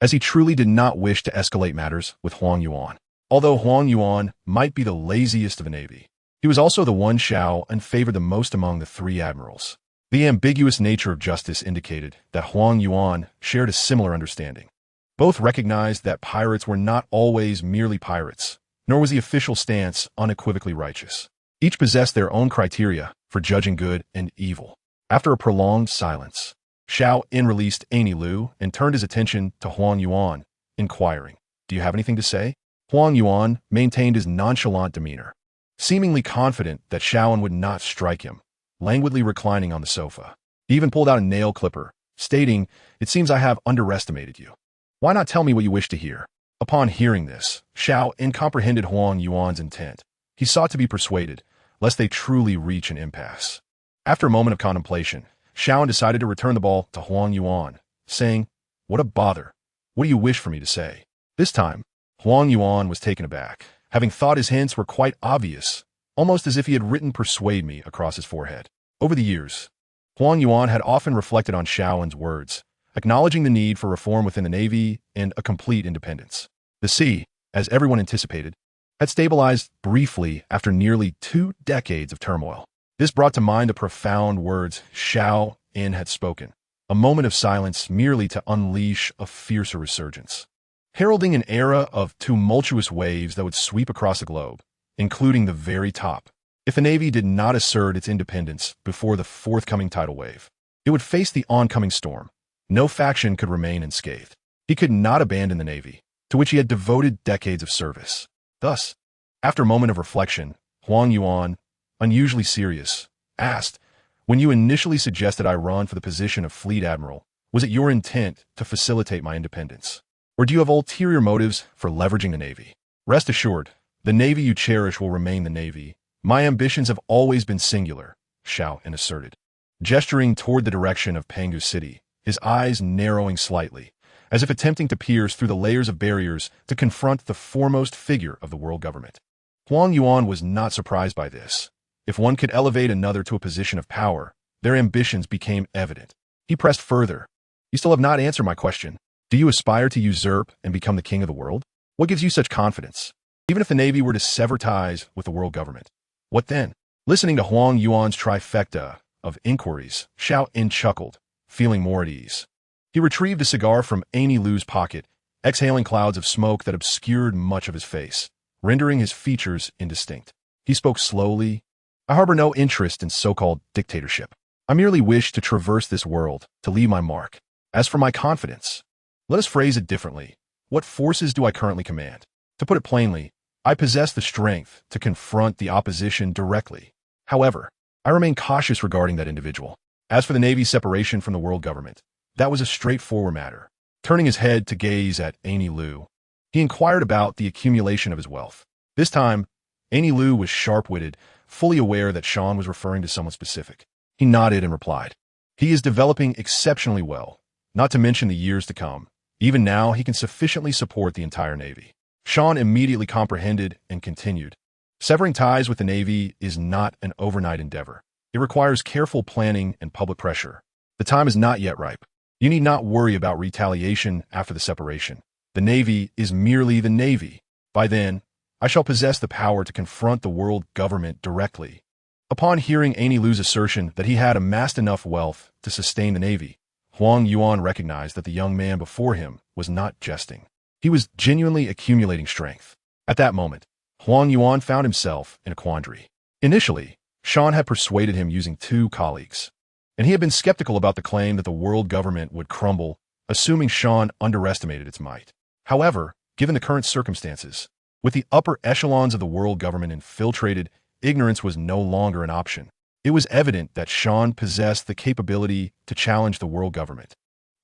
as he truly did not wish to escalate matters with Huang Yuan. Although Huang Yuan might be the laziest of the navy, he was also the one Shaoan favored the most among the three admirals. The ambiguous nature of justice indicated that Huang Yuan shared a similar understanding. Both recognized that pirates were not always merely pirates, nor was the official stance unequivocally righteous. Each possessed their own criteria for judging good and evil. After a prolonged silence, Shao In released Annie Lu and turned his attention to Huang Yuan, inquiring, "Do you have anything to say?" Huang Yuan maintained his nonchalant demeanor, seemingly confident that Shaoan would not strike him, languidly reclining on the sofa. He even pulled out a nail clipper, stating, "It seems I have underestimated you. Why not tell me what you wish to hear?" Upon hearing this, Shao In comprehended Huang Yuan's intent. He sought to be persuaded, lest they truly reach an impasse. After a moment of contemplation, Shao In decided to return the ball to Huang Yuan, saying, "What a bother. What do you wish for me to say?" This time, Huang Yuan was taken aback, having thought his hints were quite obvious, almost as if he had written "persuade me" across his forehead. Over the years, Huang Yuan had often reflected on Shaoan's words, acknowledging the need for reform within the Navy and a complete independence. The sea, as everyone anticipated, had stabilized briefly after nearly 2 decades of turmoil. This brought to mind the profound words Shao In had spoken, a moment of silence merely to unleash a fiercer resurgence, heralding an era of tumultuous waves that would sweep across the globe, including the very top. If the Navy did not assert its independence before the forthcoming tidal wave, it would face the oncoming storm. No faction could remain unscathed. He could not abandon the Navy, to which he had devoted decades of service. Thus, after a moment of reflection, Huang Yuan, unusually serious, asked, "When you initially suggested I run for the position of Fleet Admiral, was it your intent to facilitate my independence? Or do you have ulterior motives for leveraging the Navy?" "Rest assured, the Navy you cherish will remain the Navy. My ambitions have always been singular," Shao In asserted, gesturing toward the direction of Pangu City, his eyes narrowing slightly, as if attempting to pierce through the layers of barriers to confront the foremost figure of the world government. Huang Yuan was not surprised by this. If one could elevate another to a position of power, their ambitions became evident. He pressed further. "You still have not answered my question. Do you aspire to usurp and become the king of the world? What gives you such confidence? Even if the Navy were to sever ties with the world government, what then?" Listening to Huang Yuan's trifecta of inquiries, Shao In chuckled, feeling more at ease. He retrieved a cigar from Annie Lu's pocket, exhaling clouds of smoke that obscured much of his face, rendering his features indistinct. He spoke slowly. "I harbor no interest in so-called dictatorship. I merely wish to traverse this world, to leave my mark. As for my confidence, let us phrase it differently. What forces do I currently command? To put it plainly, I possess the strength to confront the opposition directly. However, I remain cautious regarding that individual. As for the Navy's separation from the world government, that was a straightforward matter." Turning his head to gaze at Annie Lu, he inquired about the accumulation of his wealth. This time, Annie Lu was sharp-witted, fully aware that Sean was referring to someone specific. He nodded and replied, "He is developing exceptionally well, not to mention the years to come. Even now, he can sufficiently support the entire Navy." Sean immediately comprehended and continued, "Severing ties with the Navy is not an overnight endeavor. It requires careful planning and public pressure. The time is not yet ripe. You need not worry about retaliation after the separation. The Navy is merely the Navy. By then, I shall possess the power to confront the world government directly." Upon hearing Annie Lu's assertion that he had amassed enough wealth to sustain the Navy, Huang Yuan recognized that the young man before him was not jesting. He was genuinely accumulating strength. At that moment, Huang Yuan found himself in a quandary. Initially, Sean had persuaded him using 2 colleagues, and he had been skeptical about the claim that the world government would crumble, assuming Sean underestimated its might. However, given the current circumstances, with the upper echelons of the world government infiltrated, ignorance was no longer an option. It was evident that Sean possessed the capability to challenge the world government.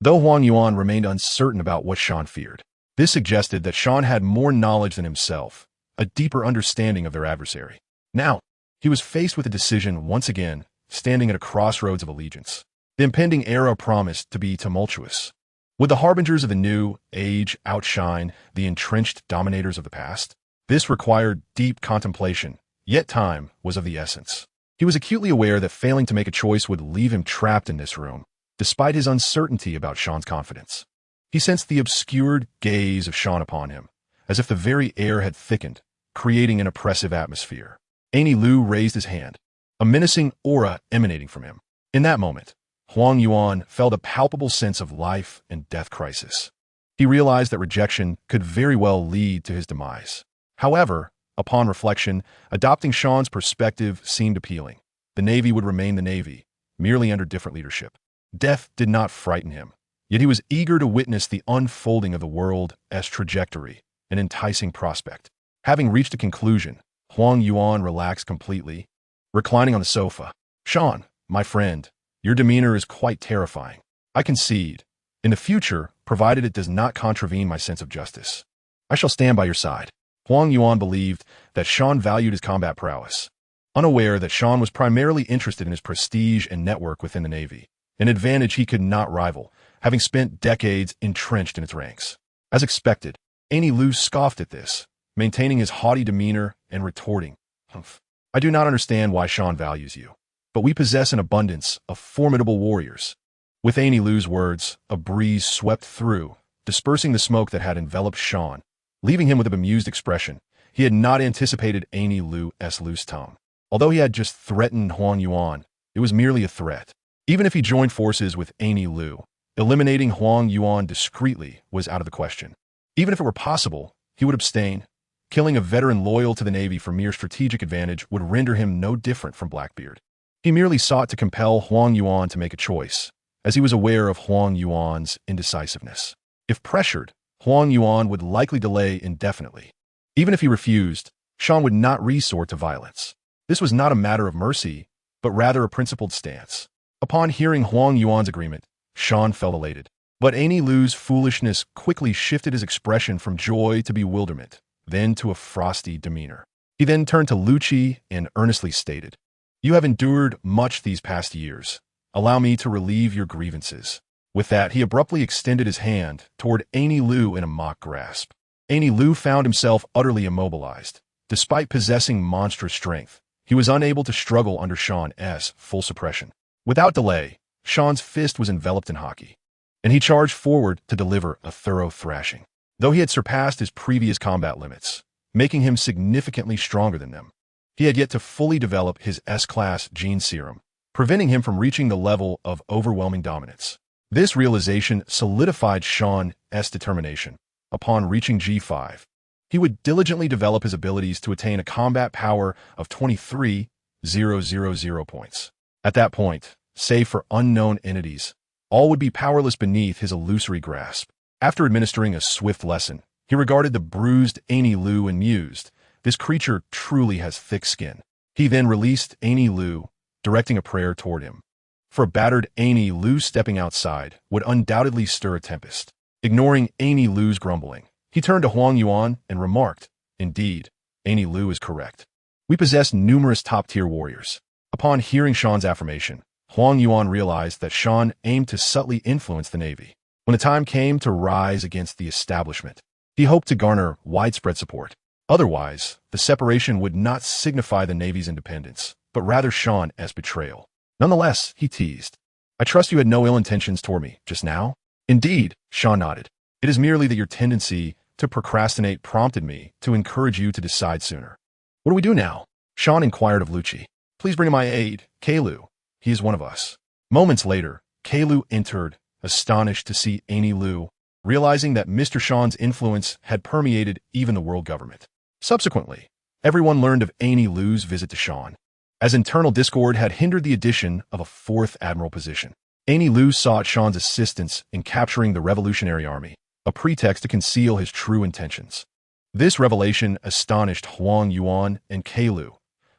Though Huang Yuan remained uncertain about what Sean feared, this suggested that Sean had more knowledge than himself, a deeper understanding of their adversary. Now, he was faced with a decision once again, standing at a crossroads of allegiance. The impending era promised to be tumultuous. Would the harbingers of the new age outshine the entrenched dominators of the past? This required deep contemplation, yet time was of the essence. He was acutely aware that failing to make a choice would leave him trapped in this room, despite his uncertainty about Sean's confidence. He sensed the obscured gaze of Sean upon him, as if the very air had thickened, creating an oppressive atmosphere. Annie Lu raised his hand, a menacing aura emanating from him. In that moment, Huang Yuan felt a palpable sense of life and death crisis. He realized that rejection could very well lead to his demise. However, upon reflection, adopting Sean's perspective seemed appealing. The Navy would remain the Navy, merely under different leadership. Death did not frighten him, yet he was eager to witness the unfolding of the world's trajectory, an enticing prospect. Having reached a conclusion, Huang Yuan relaxed completely, reclining on the sofa. Sean, my friend, your demeanor is quite terrifying. I concede. In the future, provided it does not contravene my sense of justice, I shall stand by your side. Huang Yuan believed that Sean valued his combat prowess, unaware that Sean was primarily interested in his prestige and network within the Navy, an advantage he could not rival, having spent decades entrenched in its ranks. As expected, Annie Lu scoffed at this, maintaining his haughty demeanor and retorting, "Humph. I do not understand why Sean values you, but we possess an abundance of formidable warriors." With Annie Lu's words, a breeze swept through, dispersing the smoke that had enveloped Sean, leaving him with a bemused expression. He had not anticipated Annie Lu's loose tone. Although he had just threatened Huang Yuan, it was merely a threat. Even if he joined forces with Annie Lu, eliminating Huang Yuan discreetly was out of the question. Even if it were possible, he would abstain. Killing a veteran loyal to the Navy for mere strategic advantage would render him no different from Blackbeard. He merely sought to compel Huang Yuan to make a choice, as he was aware of Huang Yuan's indecisiveness. If pressured, Huang Yuan would likely delay indefinitely. Even if he refused, Sean would not resort to violence. This was not a matter of mercy, but rather a principled stance. Upon hearing Huang Yuan's agreement, Sean felt elated. But Annie Lu's foolishness quickly shifted his expression from joy to bewilderment, then to a frosty demeanor. He then turned to Lucci and earnestly stated, "You have endured much these past years. Allow me to relieve your grievances." With that, he abruptly extended his hand toward Annie Lu in a mock grasp. Annie Lu found himself utterly immobilized. Despite possessing monstrous strength, he was unable to struggle under Sean's full suppression. Without delay, Sean's fist was enveloped in hockey, and he charged forward to deliver a thorough thrashing. Though he had surpassed his previous combat limits, making him significantly stronger than them, he had yet to fully develop his S-class gene serum, preventing him from reaching the level of overwhelming dominance. This realization solidified Sean's determination. Upon reaching G5, he would diligently develop his abilities to attain a combat power of 23,000 points. At that point, save for unknown entities, all would be powerless beneath his illusory grasp. After administering a swift lesson, he regarded the bruised Annie Lu and mused, "This creature truly has thick skin." He then released Annie Lu, directing a prayer toward him. For a battered Annie Lu stepping outside would undoubtedly stir a tempest. Ignoring Annie Lu's grumbling, he turned to Huang Yuan and remarked, "Indeed, Annie Lu is correct. We possess numerous top-tier warriors." Upon hearing Sean's affirmation, Huang Yuan realized that Sean aimed to subtly influence the Navy. When the time came to rise against the establishment, he hoped to garner widespread support. Otherwise, the separation would not signify the Navy's independence, but rather Sean's betrayal. Nonetheless, he teased, "I trust you had no ill intentions toward me just now?" "Indeed," Sean nodded. "It is merely that your tendency to procrastinate prompted me to encourage you to decide sooner." "What do we do now?" Sean inquired of Lucci. "Please bring my aide, Keilu. He is one of us." Moments later, Keilu entered, astonished to see Annie Lu, realizing that Mr. Sean's influence had permeated even the world government. Subsequently, everyone learned of Annie Lu's visit to Sean, as internal discord had hindered the addition of a fourth admiral position. Annie Lu sought Sean's assistance in capturing the Revolutionary Army, a pretext to conceal his true intentions. This revelation astonished Huang Yuan and Keilu.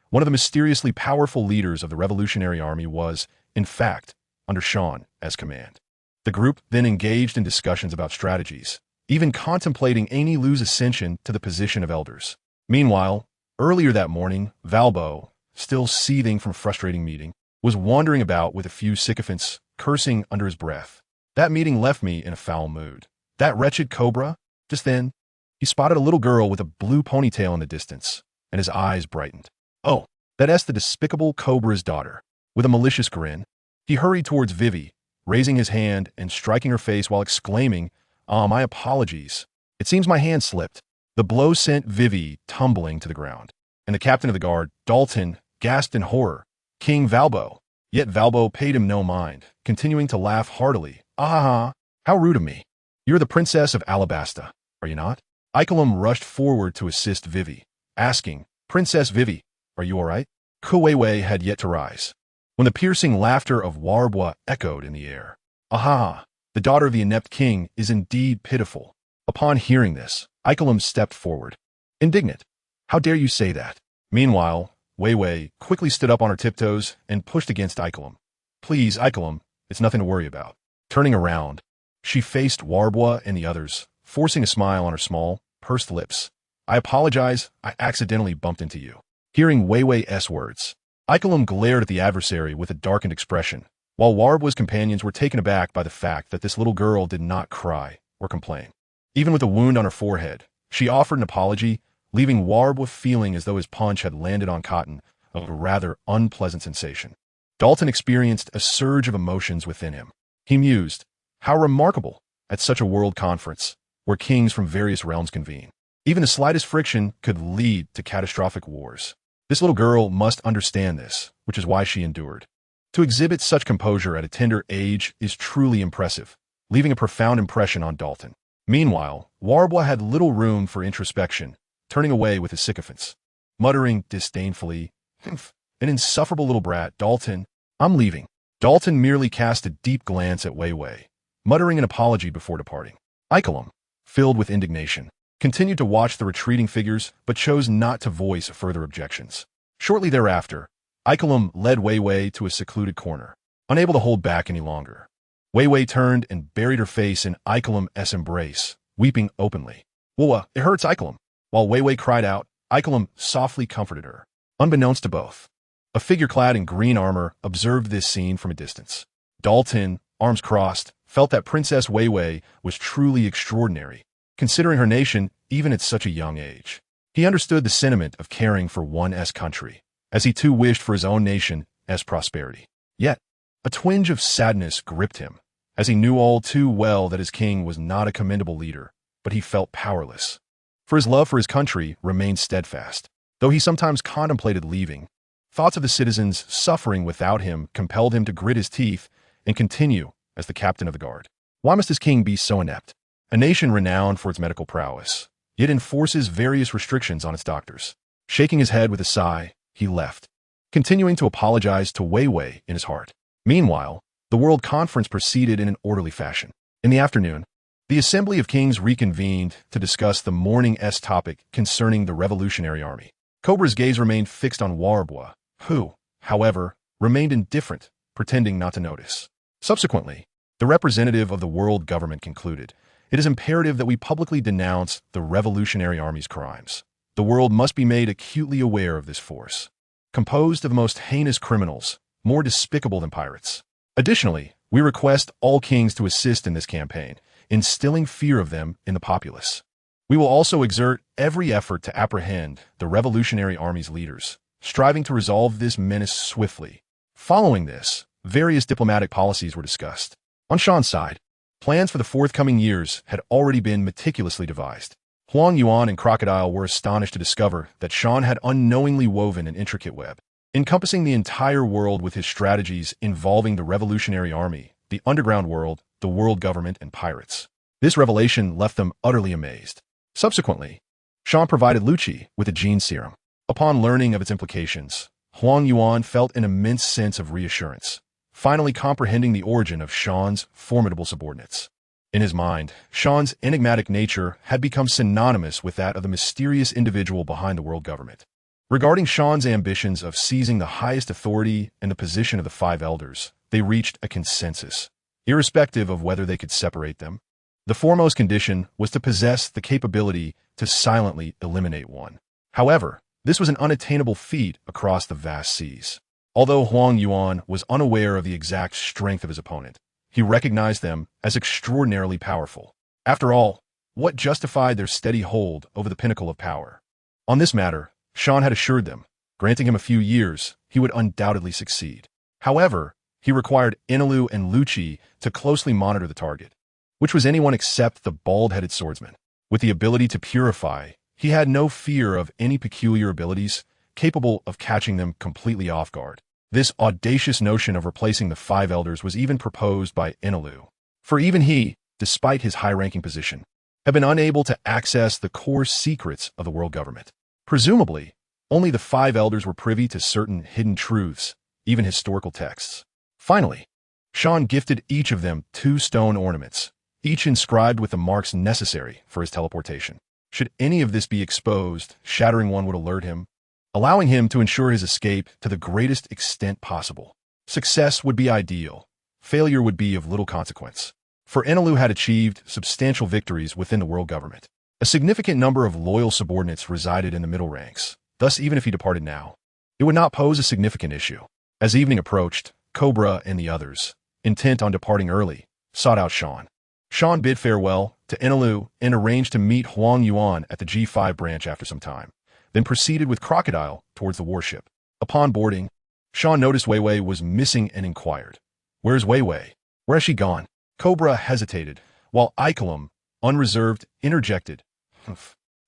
One of the mysteriously powerful leaders of the Revolutionary Army was, in fact, under Sean as command. The group then engaged in discussions about strategies, even contemplating Annie Lu's ascension to the position of elders. Meanwhile, earlier that morning, Valbo, still seething from a frustrating meeting, was wandering about with a few sycophants, cursing under his breath. That meeting left me in a foul mood. That wretched cobra? Just then, he spotted a little girl with a blue ponytail in the distance, and his eyes brightened. Oh, that's the despicable cobra's daughter. With a malicious grin, he hurried towards Vivi, raising his hand and striking her face while exclaiming, my apologies. It seems my hand slipped. The blow sent Vivi tumbling to the ground, and the captain of the guard, Dalton, gasped in horror. King Valbo. Yet Valbo paid him no mind, continuing to laugh heartily. Ah, how rude of me. You're the Princess of Alabasta, are you not? Icolum rushed forward to assist Vivi, asking, Princess Vivi, are you all right? Kuweiwei had yet to rise, when the piercing laughter of Warbwa echoed in the air. Aha, the daughter of the inept king is indeed pitiful. Upon hearing this, Icolum stepped forward. Indignant. How dare you say that? Meanwhile, Weiwei quickly stood up on her tiptoes and pushed against Icolum. Please, Icolum, it's nothing to worry about. Turning around, she faced Warbwa and the others, forcing a smile on her small, pursed lips. I apologize, I accidentally bumped into you. Hearing Weiwei's words, Icolum glared at the adversary with a darkened expression, while Warbwa's companions were taken aback by the fact that this little girl did not cry or complain. Even with a wound on her forehead, she offered an apology, leaving Warbwa feeling as though his punch had landed on cotton, a rather unpleasant sensation. Dalton experienced a surge of emotions within him. He mused, how remarkable, at such a world conference, where kings from various realms convene. Even the slightest friction could lead to catastrophic wars. This little girl must understand this, which is why she endured. To exhibit such composure at a tender age is truly impressive, leaving a profound impression on Dalton. Meanwhile, Warbwa had little room for introspection, turning away with his sycophants. Muttering disdainfully, Humph, an insufferable little brat, Dalton, I'm leaving. Dalton merely cast a deep glance at Weiwei, muttering an apology before departing. Icolum, filled with indignation, continued to watch the retreating figures but chose not to voice further objections. Shortly thereafter, Icolum led Weiwei to a secluded corner, unable to hold back any longer. Weiwei turned and buried her face in Icolum's embrace, weeping openly. Whoa, it hurts, Icolum. While Weiwei cried out, Icolum softly comforted her. Unbeknownst to both, a figure clad in green armor observed this scene from a distance. Dalton, arms crossed, felt that Princess Weiwei was truly extraordinary, considering her nation even at such a young age. He understood the sentiment of caring for one's country, as he too wished for his own nation's prosperity. Yet, a twinge of sadness gripped him, as he knew all too well that his king was not a commendable leader, but he felt powerless. For his love for his country remained steadfast. Though he sometimes contemplated leaving, thoughts of the citizens suffering without him compelled him to grit his teeth and continue as the captain of the guard. Why must his king be so inept? A nation renowned for its medical prowess, yet enforces various restrictions on its doctors. Shaking his head with a sigh, he left, continuing to apologize to Weiwei in his heart. Meanwhile, the World Conference proceeded in an orderly fashion. In the afternoon, the Assembly of Kings reconvened to discuss the morning's topic concerning the Revolutionary Army. Cobra's gaze remained fixed on Warbwa, who, however, remained indifferent, pretending not to notice. Subsequently, the representative of the world government concluded, it is imperative that we publicly denounce the Revolutionary Army's crimes. The world must be made acutely aware of this force, composed of the most heinous criminals, more despicable than pirates. Additionally, we request all kings to assist in this campaign, instilling fear of them in the populace. We will also exert every effort to apprehend the Revolutionary Army's leaders, striving to resolve this menace swiftly. Following this, various diplomatic policies were discussed. On Shan's side, plans for the forthcoming years had already been meticulously devised. Huang Yuan and Crocodile were astonished to discover that Shan had unknowingly woven an intricate web, encompassing the entire world with his strategies involving the Revolutionary Army, the underground world, the world government, and pirates. This revelation left them utterly amazed. Subsequently, Shan provided Lucci with a gene serum. Upon learning of its implications, Huang Yuan felt an immense sense of reassurance, finally comprehending the origin of Shan's formidable subordinates. In his mind, Shan's enigmatic nature had become synonymous with that of the mysterious individual behind the world government. Regarding Shan's ambitions of seizing the highest authority and the position of the five elders, they reached a consensus, irrespective of whether they could separate them. The foremost condition was to possess the capability to silently eliminate one. However, this was an unattainable feat across the vast seas. Although Huang Yuan was unaware of the exact strength of his opponent, he recognized them as extraordinarily powerful. After all, what justified their steady hold over the pinnacle of power? On this matter, Sean had assured them, granting him a few years, he would undoubtedly succeed. However, he required Enelu and Lucci to closely monitor the target, which was anyone except the bald-headed swordsman. With the ability to purify, he had no fear of any peculiar abilities capable of catching them completely off guard. This audacious notion of replacing the 5 elders was even proposed by Enelu, for even he, despite his high-ranking position, had been unable to access the core secrets of the world government. Presumably, only the 5 elders were privy to certain hidden truths, even historical texts. Finally, Sean gifted each of them 2 stone ornaments, each inscribed with the marks necessary for his teleportation. Should any of this be exposed, shattering one would alert him, allowing him to ensure his escape to the greatest extent possible. Success would be ideal. Failure would be of little consequence. For Enelu had achieved substantial victories within the world government. A significant number of loyal subordinates resided in the middle ranks. Thus, even if he departed now, it would not pose a significant issue. As evening approached, Cobra and the others, intent on departing early, sought out Sean. Sean bid farewell to Enelu and arranged to meet Huang Yuan at the G5 branch after some time, then proceeded with Crocodile towards the warship. Upon boarding, Sean noticed Wei Wei was missing and inquired, "Where's Wei Wei? Where has she gone?" Cobra hesitated, while Icolum, unreserved, interjected,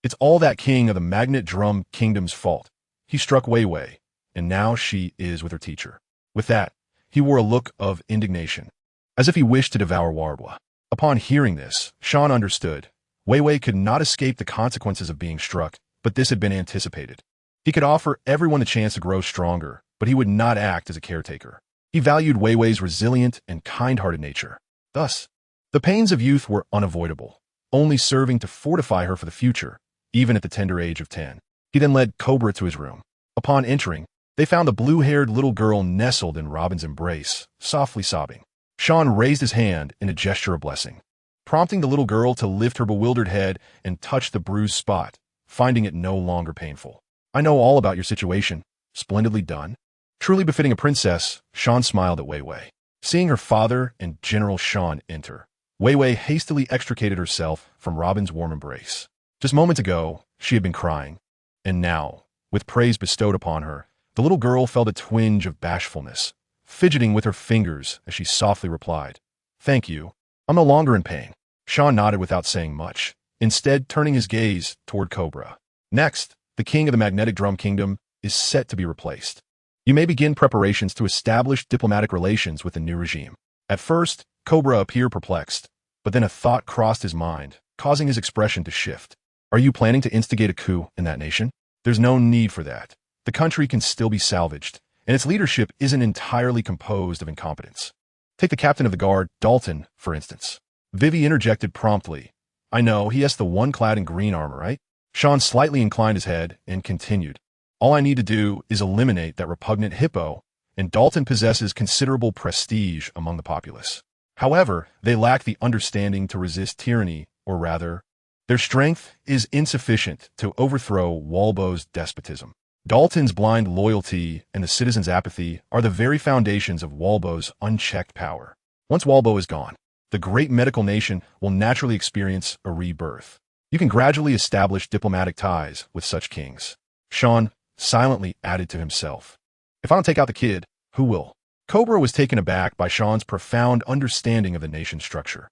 "It's all that king of the Magnet Drum Kingdom's fault. He struck Wei Wei, and now she is with her teacher." With that, he wore a look of indignation, as if he wished to devour Warbwa. Upon hearing this, Sean understood. Wei Wei could not escape the consequences of being struck, but this had been anticipated. He could offer everyone the chance to grow stronger, but he would not act as a caretaker. He valued Wei Wei's resilient and kind-hearted nature. Thus, the pains of youth were unavoidable, only serving to fortify her for the future, even at the tender age of 10. He then led Cobra to his room. Upon entering, they found the blue-haired little girl nestled in Robin's embrace, softly sobbing. Sean raised his hand in a gesture of blessing, prompting the little girl to lift her bewildered head and touch the bruised spot, finding it no longer painful. "I know all about your situation. Splendidly done." Truly befitting a princess, Sean smiled at Wei Wei. Seeing her father and General Sean enter, Wei Wei hastily extricated herself from Robin's warm embrace. Just moments ago, she had been crying, and now, with praise bestowed upon her, the little girl felt a twinge of bashfulness, fidgeting with her fingers as she softly replied, "Thank you. I'm no longer in pain." Sean nodded without saying much, instead turning his gaze toward Cobra. "Next, the king of the Magnetic Drum Kingdom is set to be replaced. You may begin preparations to establish diplomatic relations with the new regime." At first, Cobra appeared perplexed, but then a thought crossed his mind, causing his expression to shift. "Are you planning to instigate a coup in that nation?" "There's no need for that. The country can still be salvaged, and its leadership isn't entirely composed of incompetence. Take the captain of the guard, Dalton, for instance." Vivi interjected promptly. "I know, he has the one clad in green armor, right?" Sean slightly inclined his head and continued, "All I need to do is eliminate that repugnant hippo, and Dalton possesses considerable prestige among the populace. However, they lack the understanding to resist tyranny, or rather, their strength is insufficient to overthrow Walbo's despotism. Dalton's blind loyalty and the citizens' apathy are the very foundations of Walbo's unchecked power. Once Walbo is gone, the great medical nation will naturally experience a rebirth. You can gradually establish diplomatic ties with such kings." Sean silently added to himself, "If I don't take out the kid, who will?" Cobra was taken aback by Sean's profound understanding of the nation's structure.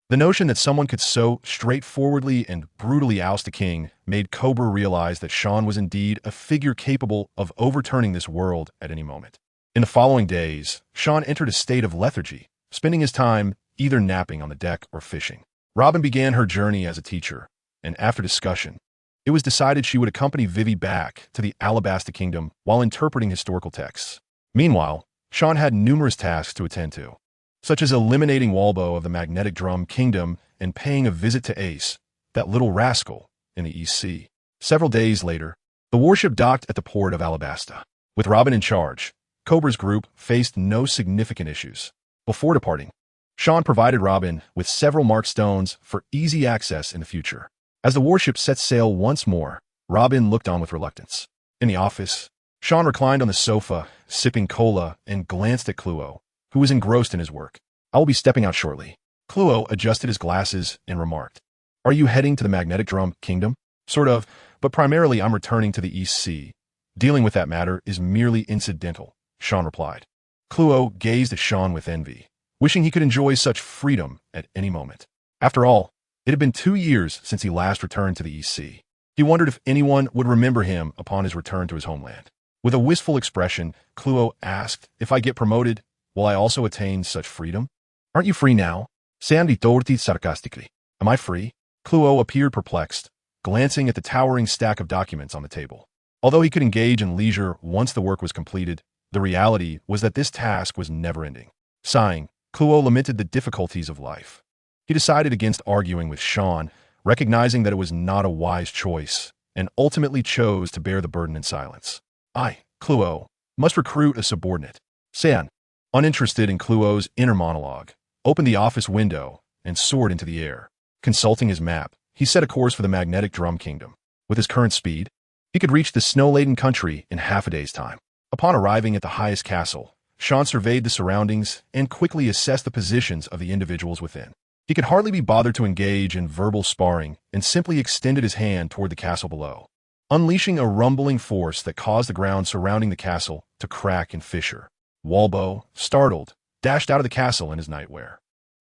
The notion that someone could so straightforwardly and brutally oust a king made Cobra realize that Sean was indeed a figure capable of overturning this world at any moment. In the following days, Sean entered a state of lethargy, spending his time either napping on the deck or fishing. Robin began her journey as a teacher, and after discussion, it was decided she would accompany Vivi back to the Alabasta Kingdom while interpreting historical texts. Meanwhile, Sean had numerous tasks to attend to, such as eliminating Walbo of the Magnetic Drum Kingdom and paying a visit to Ace, that little rascal, in the East Sea. Several days later, the warship docked at the port of Alabasta. With Robin in charge, Cobra's group faced no significant issues. Before departing, Sean provided Robin with several marked stones for easy access in the future. As the warship set sail once more, Robin looked on with reluctance. In the office, Sean reclined on the sofa, sipping cola, and glanced at Cluo, who was engrossed in his work. I will be stepping out shortly. Kluo adjusted his glasses and remarked, "Are you heading to the Magnetic Drum Kingdom?" "Sort of, but primarily I'm returning to the East Sea. Dealing with that matter is merely incidental," Sean replied. Kluo gazed at Sean with envy, wishing he could enjoy such freedom at any moment. After all, it had been 2 years since he last returned to the East Sea. He wondered if anyone would remember him upon his return to his homeland. With a wistful expression, Kluo asked, "If I get promoted, will I also attain such freedom?" "Aren't you free now?" Sandy Doherty sarcastically. "Am I free?" Kluo appeared perplexed, glancing at the towering stack of documents on the table. Although he could engage in leisure once the work was completed, the reality was that this task was never-ending. Sighing, Kluo lamented the difficulties of life. He decided against arguing with Sean, recognizing that it was not a wise choice, and ultimately chose to bear the burden in silence. "I, Kluo, must recruit a subordinate." San, uninterested in Kluo's inner monologue, opened the office window and soared into the air. Consulting his map, he set a course for the Magnetic Drum Kingdom. With his current speed, he could reach the snow-laden country in half a day's time. Upon arriving at the highest castle, Sean surveyed the surroundings and quickly assessed the positions of the individuals within. He could hardly be bothered to engage in verbal sparring and simply extended his hand toward the castle below, unleashing a rumbling force that caused the ground surrounding the castle to crack and fissure. Walbo, startled, dashed out of the castle in his nightwear.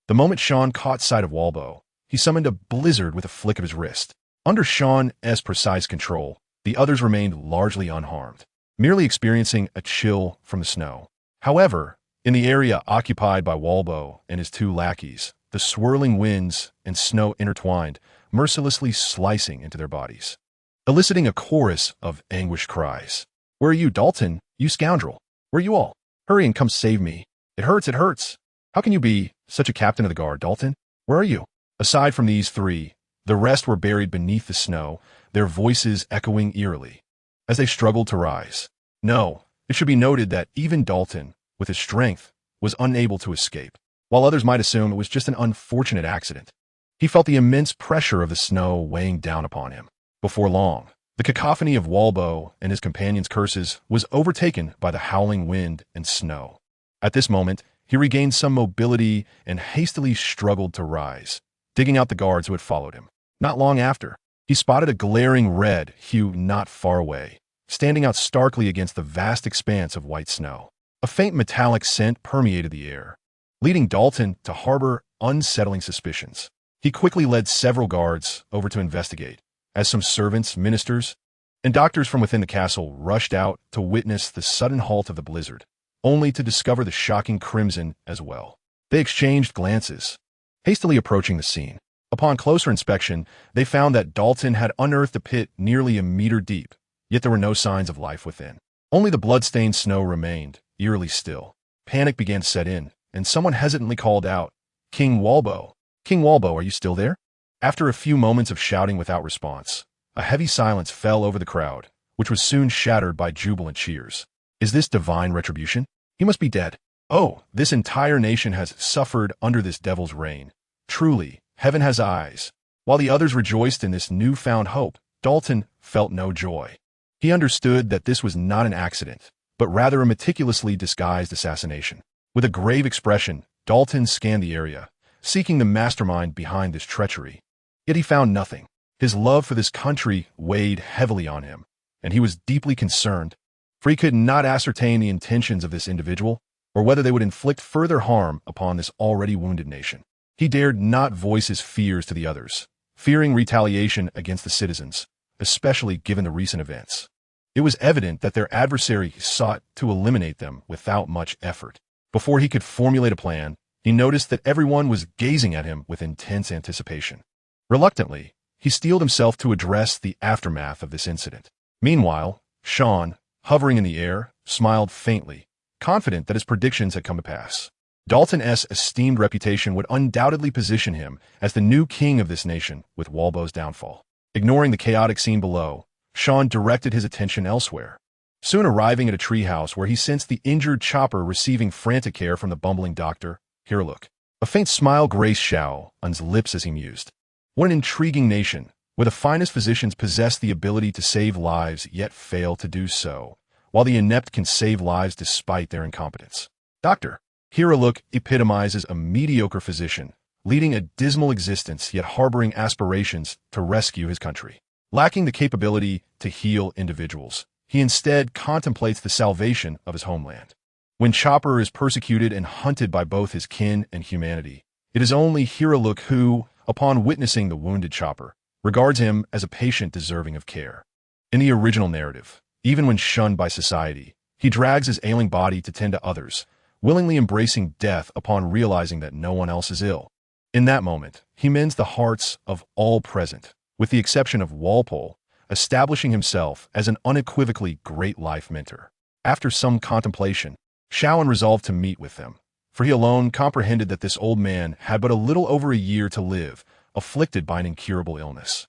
The moment Sean caught sight of Walbo, he summoned a blizzard with a flick of his wrist. Under Sean's precise control, the others remained largely unharmed, merely experiencing a chill from the snow. However, in the area occupied by Walbo and his 2 lackeys, the swirling winds and snow intertwined, mercilessly slicing into their bodies, eliciting a chorus of anguished cries. "Where are you, Dalton? You scoundrel! Where are you all? Hurry and come save me! It hurts, it hurts! How can you be such a captain of the guard, Dalton? Where are you?" Aside from these 3, the rest were buried beneath the snow, their voices echoing eerily as they struggled to rise. No, it should be noted that even Dalton, with his strength, was unable to escape. While others might assume it was just an unfortunate accident, he felt the immense pressure of the snow weighing down upon him. Before long, the cacophony of Walbo and his companions' curses was overtaken by the howling wind and snow. At this moment, he regained some mobility and hastily struggled to rise, digging out the guards who had followed him. Not long after, he spotted a glaring red hue not far away, standing out starkly against the vast expanse of white snow. A faint metallic scent permeated the air, leading Dalton to harbor unsettling suspicions. He quickly led several guards over to investigate, as some servants, ministers, and doctors from within the castle rushed out to witness the sudden halt of the blizzard, only to discover the shocking crimson as well. They exchanged glances, hastily approaching the scene. Upon closer inspection, they found that Dalton had unearthed a pit nearly a meter deep, yet there were no signs of life within. Only the blood-stained snow remained, eerily still. Panic began to set in, and someone hesitantly called out, "King Walbo! King Walbo, are you still there?" After a few moments of shouting without response, a heavy silence fell over the crowd, which was soon shattered by jubilant cheers. "Is this divine retribution? He must be dead. Oh, this entire nation has suffered under this devil's reign. Truly, heaven has eyes." While the others rejoiced in this newfound hope, Dalton felt no joy. He understood that this was not an accident, but rather a meticulously disguised assassination. With a grave expression, Dalton scanned the area, seeking the mastermind behind this treachery. Yet he found nothing. His love for this country weighed heavily on him, and he was deeply concerned, for he could not ascertain the intentions of this individual, or whether they would inflict further harm upon this already wounded nation. He dared not voice his fears to the others, fearing retaliation against the citizens, especially given the recent events. It was evident that their adversary sought to eliminate them without much effort. Before he could formulate a plan, he noticed that everyone was gazing at him with intense anticipation. Reluctantly, he steeled himself to address the aftermath of this incident. Meanwhile, Sean, hovering in the air, smiled faintly, confident that his predictions had come to pass. Dalton's esteemed reputation would undoubtedly position him as the new king of this nation with Walbo's downfall. Ignoring the chaotic scene below, Sean directed his attention elsewhere. Soon arriving at a treehouse where he sensed the injured Chopper receiving frantic care from the bumbling doctor, "Here, look." A faint smile graced Xiao on his lips as he mused. What an intriguing nation, where the finest physicians possess the ability to save lives yet fail to do so, while the inept can save lives despite their incompetence. "Doctor," Hiraluk epitomizes a mediocre physician, leading a dismal existence yet harboring aspirations to rescue his country. Lacking the capability to heal individuals, he instead contemplates the salvation of his homeland. When Chopper is persecuted and hunted by both his kin and humanity, it is only Hiraluk who, upon witnessing the wounded Chopper, regards him as a patient deserving of care. In the original narrative, even when shunned by society, he drags his ailing body to tend to others, willingly embracing death upon realizing that no one else is ill. In that moment, he mends the hearts of all present, with the exception of Walpole, establishing himself as an unequivocally great life mentor. After some contemplation, Shaoan resolved to meet with them, for he alone comprehended that this old man had but a little over a year to live, afflicted by an incurable illness.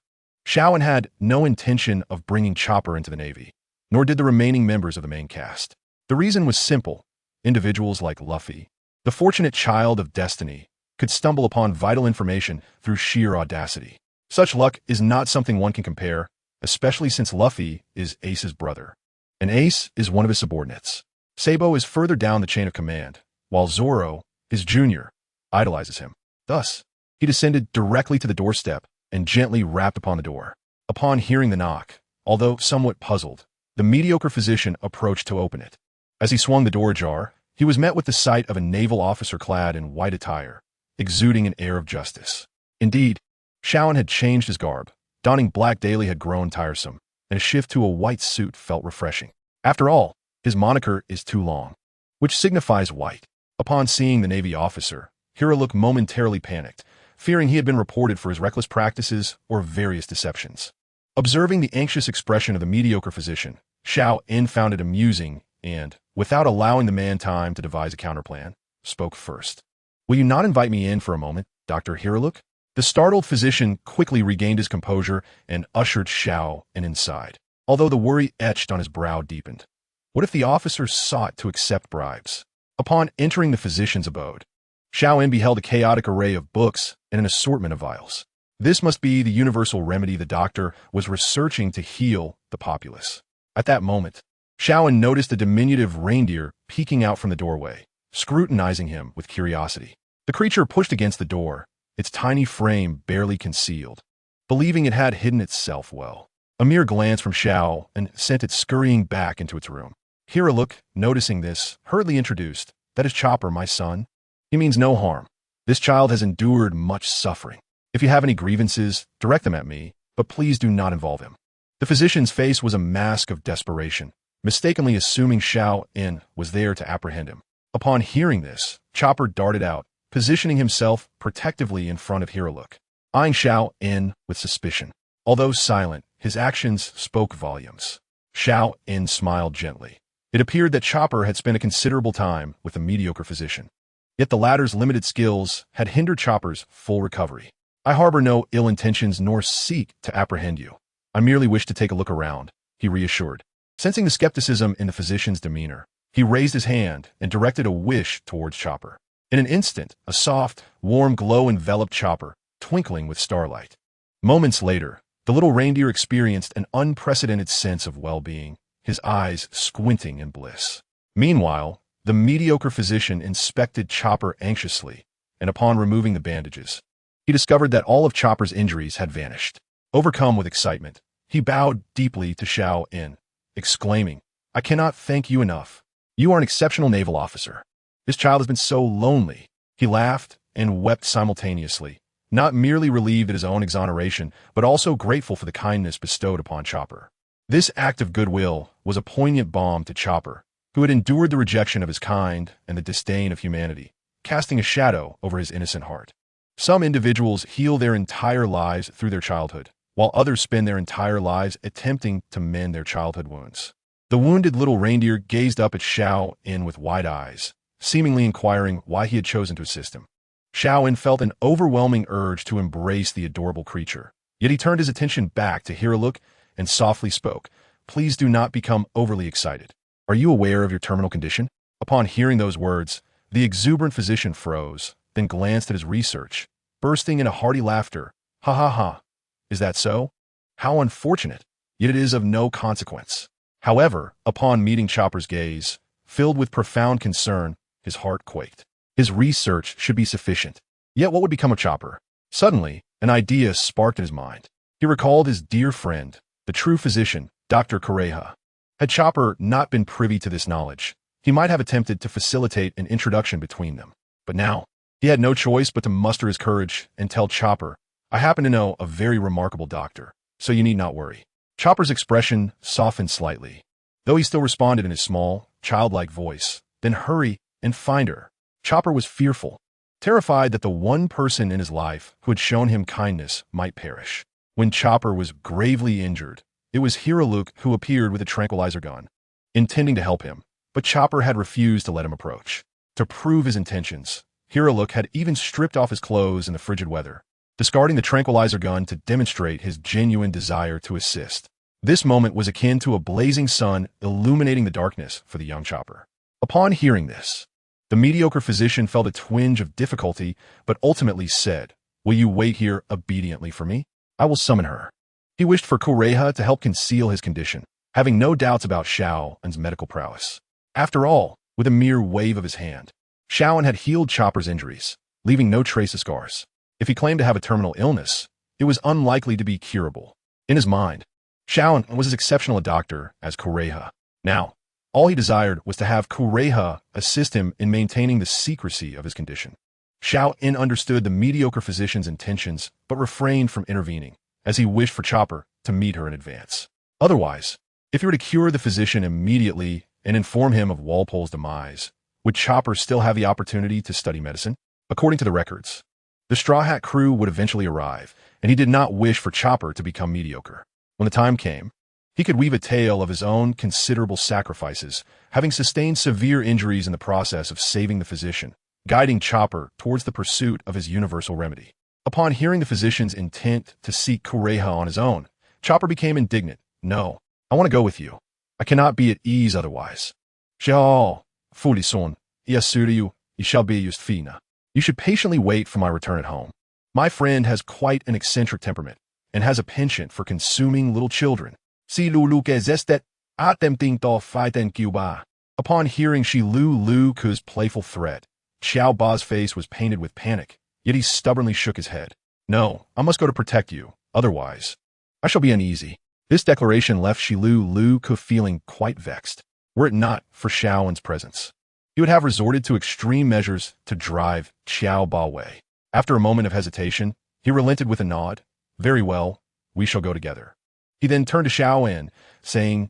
Shaoan had no intention of bringing Chopper into the Navy, nor did the remaining members of the main cast. The reason was simple. Individuals like Luffy, the fortunate child of destiny, could stumble upon vital information through sheer audacity. Such luck is not something one can compare, especially since Luffy is Ace's brother, and Ace is one of his subordinates. Sabo is further down the chain of command, while Zoro, his junior, idolizes him. Thus, he descended directly to the doorstep and gently rapped upon the door. Upon hearing the knock, although somewhat puzzled, the mediocre physician approached to open it. As he swung the door ajar, he was met with the sight of a naval officer clad in white attire, exuding an air of justice. Indeed, Shaoan had changed his garb. Donning black daily had grown tiresome, and a shift to a white suit felt refreshing. After all, his moniker is too long, which signifies white. Upon seeing the Navy officer, Hiraluk momentarily panicked, fearing he had been reported for his reckless practices or various deceptions. Observing the anxious expression of the mediocre physician, Xiao-In found it amusing and, without allowing the man time to devise a counterplan, spoke first. "Will you not invite me in for a moment, Dr. Hiraluk?" The startled physician quickly regained his composure and ushered Xiao-In inside, although the worry etched on his brow deepened. What if the officer sought to accept bribes? Upon entering the physician's abode, Xiao-In beheld a chaotic array of books and an assortment of vials. This must be the universal remedy the doctor was researching to heal the populace. At that moment, Xiao-In noticed a diminutive reindeer peeking out from the doorway, scrutinizing him with curiosity. The creature pushed against the door, its tiny frame barely concealed, believing it had hidden itself well. A mere glance from Xiao-In sent it scurrying back into its room. Hiraluk, noticing this, hurriedly introduced, "That is Chopper, my son. He means no harm. This child has endured much suffering. If you have any grievances, direct them at me, but please do not involve him." The physician's face was a mask of desperation, mistakenly assuming Xiao-In was there to apprehend him. Upon hearing this, Chopper darted out, positioning himself protectively in front of Hiraluk, eyeing Xiao-In with suspicion. Although silent, his actions spoke volumes. Xiao-In smiled gently. It appeared that Chopper had spent a considerable time with the mediocre physician. Yet the latter's limited skills had hindered Chopper's full recovery. "I harbor no ill intentions nor seek to apprehend you. I merely wish to take a look around," he reassured. Sensing the skepticism in the physician's demeanor, he raised his hand and directed a wish towards Chopper. In an instant, a soft, warm glow enveloped Chopper, twinkling with starlight. Moments later, the little reindeer experienced an unprecedented sense of well-being, his eyes squinting in bliss. Meanwhile, the mediocre physician inspected Chopper anxiously, and upon removing the bandages, he discovered that all of Chopper's injuries had vanished. Overcome with excitement, he bowed deeply to Xiao-In, exclaiming, "I cannot thank you enough. You are an exceptional naval officer. This child has been so lonely." He laughed and wept simultaneously, not merely relieved at his own exoneration, but also grateful for the kindness bestowed upon Chopper. This act of goodwill was a poignant balm to Chopper, who had endured the rejection of his kind and the disdain of humanity, casting a shadow over his innocent heart. Some individuals heal their entire lives through their childhood, while others spend their entire lives attempting to mend their childhood wounds. The wounded little reindeer gazed up at Xiao-In with wide eyes, seemingly inquiring why he had chosen to assist him. Xiao-In felt an overwhelming urge to embrace the adorable creature, yet he turned his attention back to Hiraluk and softly spoke, "Please do not become overly excited. Are you aware of your terminal condition?" Upon hearing those words, the exuberant physician froze, then glanced at his research, bursting into hearty laughter. "Ha ha ha. Is that so? How unfortunate. Yet it is of no consequence." However, upon meeting Chopper's gaze, filled with profound concern, his heart quaked. His research should be sufficient. Yet what would become of Chopper? Suddenly, an idea sparked in his mind. He recalled his dear friend, the true physician, Dr. Kureha. Had Chopper not been privy to this knowledge, he might have attempted to facilitate an introduction between them. But now, he had no choice but to muster his courage and tell Chopper, "I happen to know a very remarkable doctor, so you need not worry." Chopper's expression softened slightly, though he still responded in his small, childlike voice, "Then hurry and find her." Chopper was fearful, terrified that the one person in his life who had shown him kindness might perish. When Chopper was gravely injured, it was Hiraluk who appeared with a tranquilizer gun, intending to help him, but Chopper had refused to let him approach. To prove his intentions, Hiraluk had even stripped off his clothes in the frigid weather, discarding the tranquilizer gun to demonstrate his genuine desire to assist. This moment was akin to a blazing sun illuminating the darkness for the young Chopper. Upon hearing this, the mediocre physician felt a twinge of difficulty, but ultimately said, "Will you wait here obediently for me? I will summon her." He wished for Kureha to help conceal his condition, having no doubts about Xiaoan's medical prowess. After all, with a mere wave of his hand, Xiaoan had healed Chopper's injuries, leaving no trace of scars. If he claimed to have a terminal illness, it was unlikely to be curable. In his mind, Xiaoan was as exceptional a doctor as Kureha. Now, all he desired was to have Kureha assist him in maintaining the secrecy of his condition. Xiaoan understood the mediocre physician's intentions, but refrained from intervening, as he wished for Chopper to meet her in advance. Otherwise, if he were to cure the physician immediately and inform him of Walpole's demise, would Chopper still have the opportunity to study medicine? According to the records, the Straw Hat crew would eventually arrive, and he did not wish for Chopper to become mediocre. When the time came, he could weave a tale of his own considerable sacrifices, having sustained severe injuries in the process of saving the physician, guiding Chopper towards the pursuit of his universal remedy. Upon hearing the physician's intent to seek Kureha on his own, Chopper became indignant. "No, I want to go with you. I cannot be at ease otherwise. Xiao, Fulison, Yasuriu, you shall be used fina. You should patiently wait for my return at home. My friend has quite an eccentric temperament, and has a penchant for consuming little children. Si lulu que zestet, atem tinto fighten cuba." Upon hearing Shilu-Lu-Ku's playful threat, Xiao Ba's face was painted with panic, yet he stubbornly shook his head. "No, I must go to protect you, otherwise I shall be uneasy." This declaration left Shilu-Lu-Ku feeling quite vexed. Were it not for Xiaoan's presence, he would have resorted to extreme measures to drive Xiao Ba away. After a moment of hesitation, he relented with a nod. "Very well, we shall go together." He then turned to Xiaoan, saying,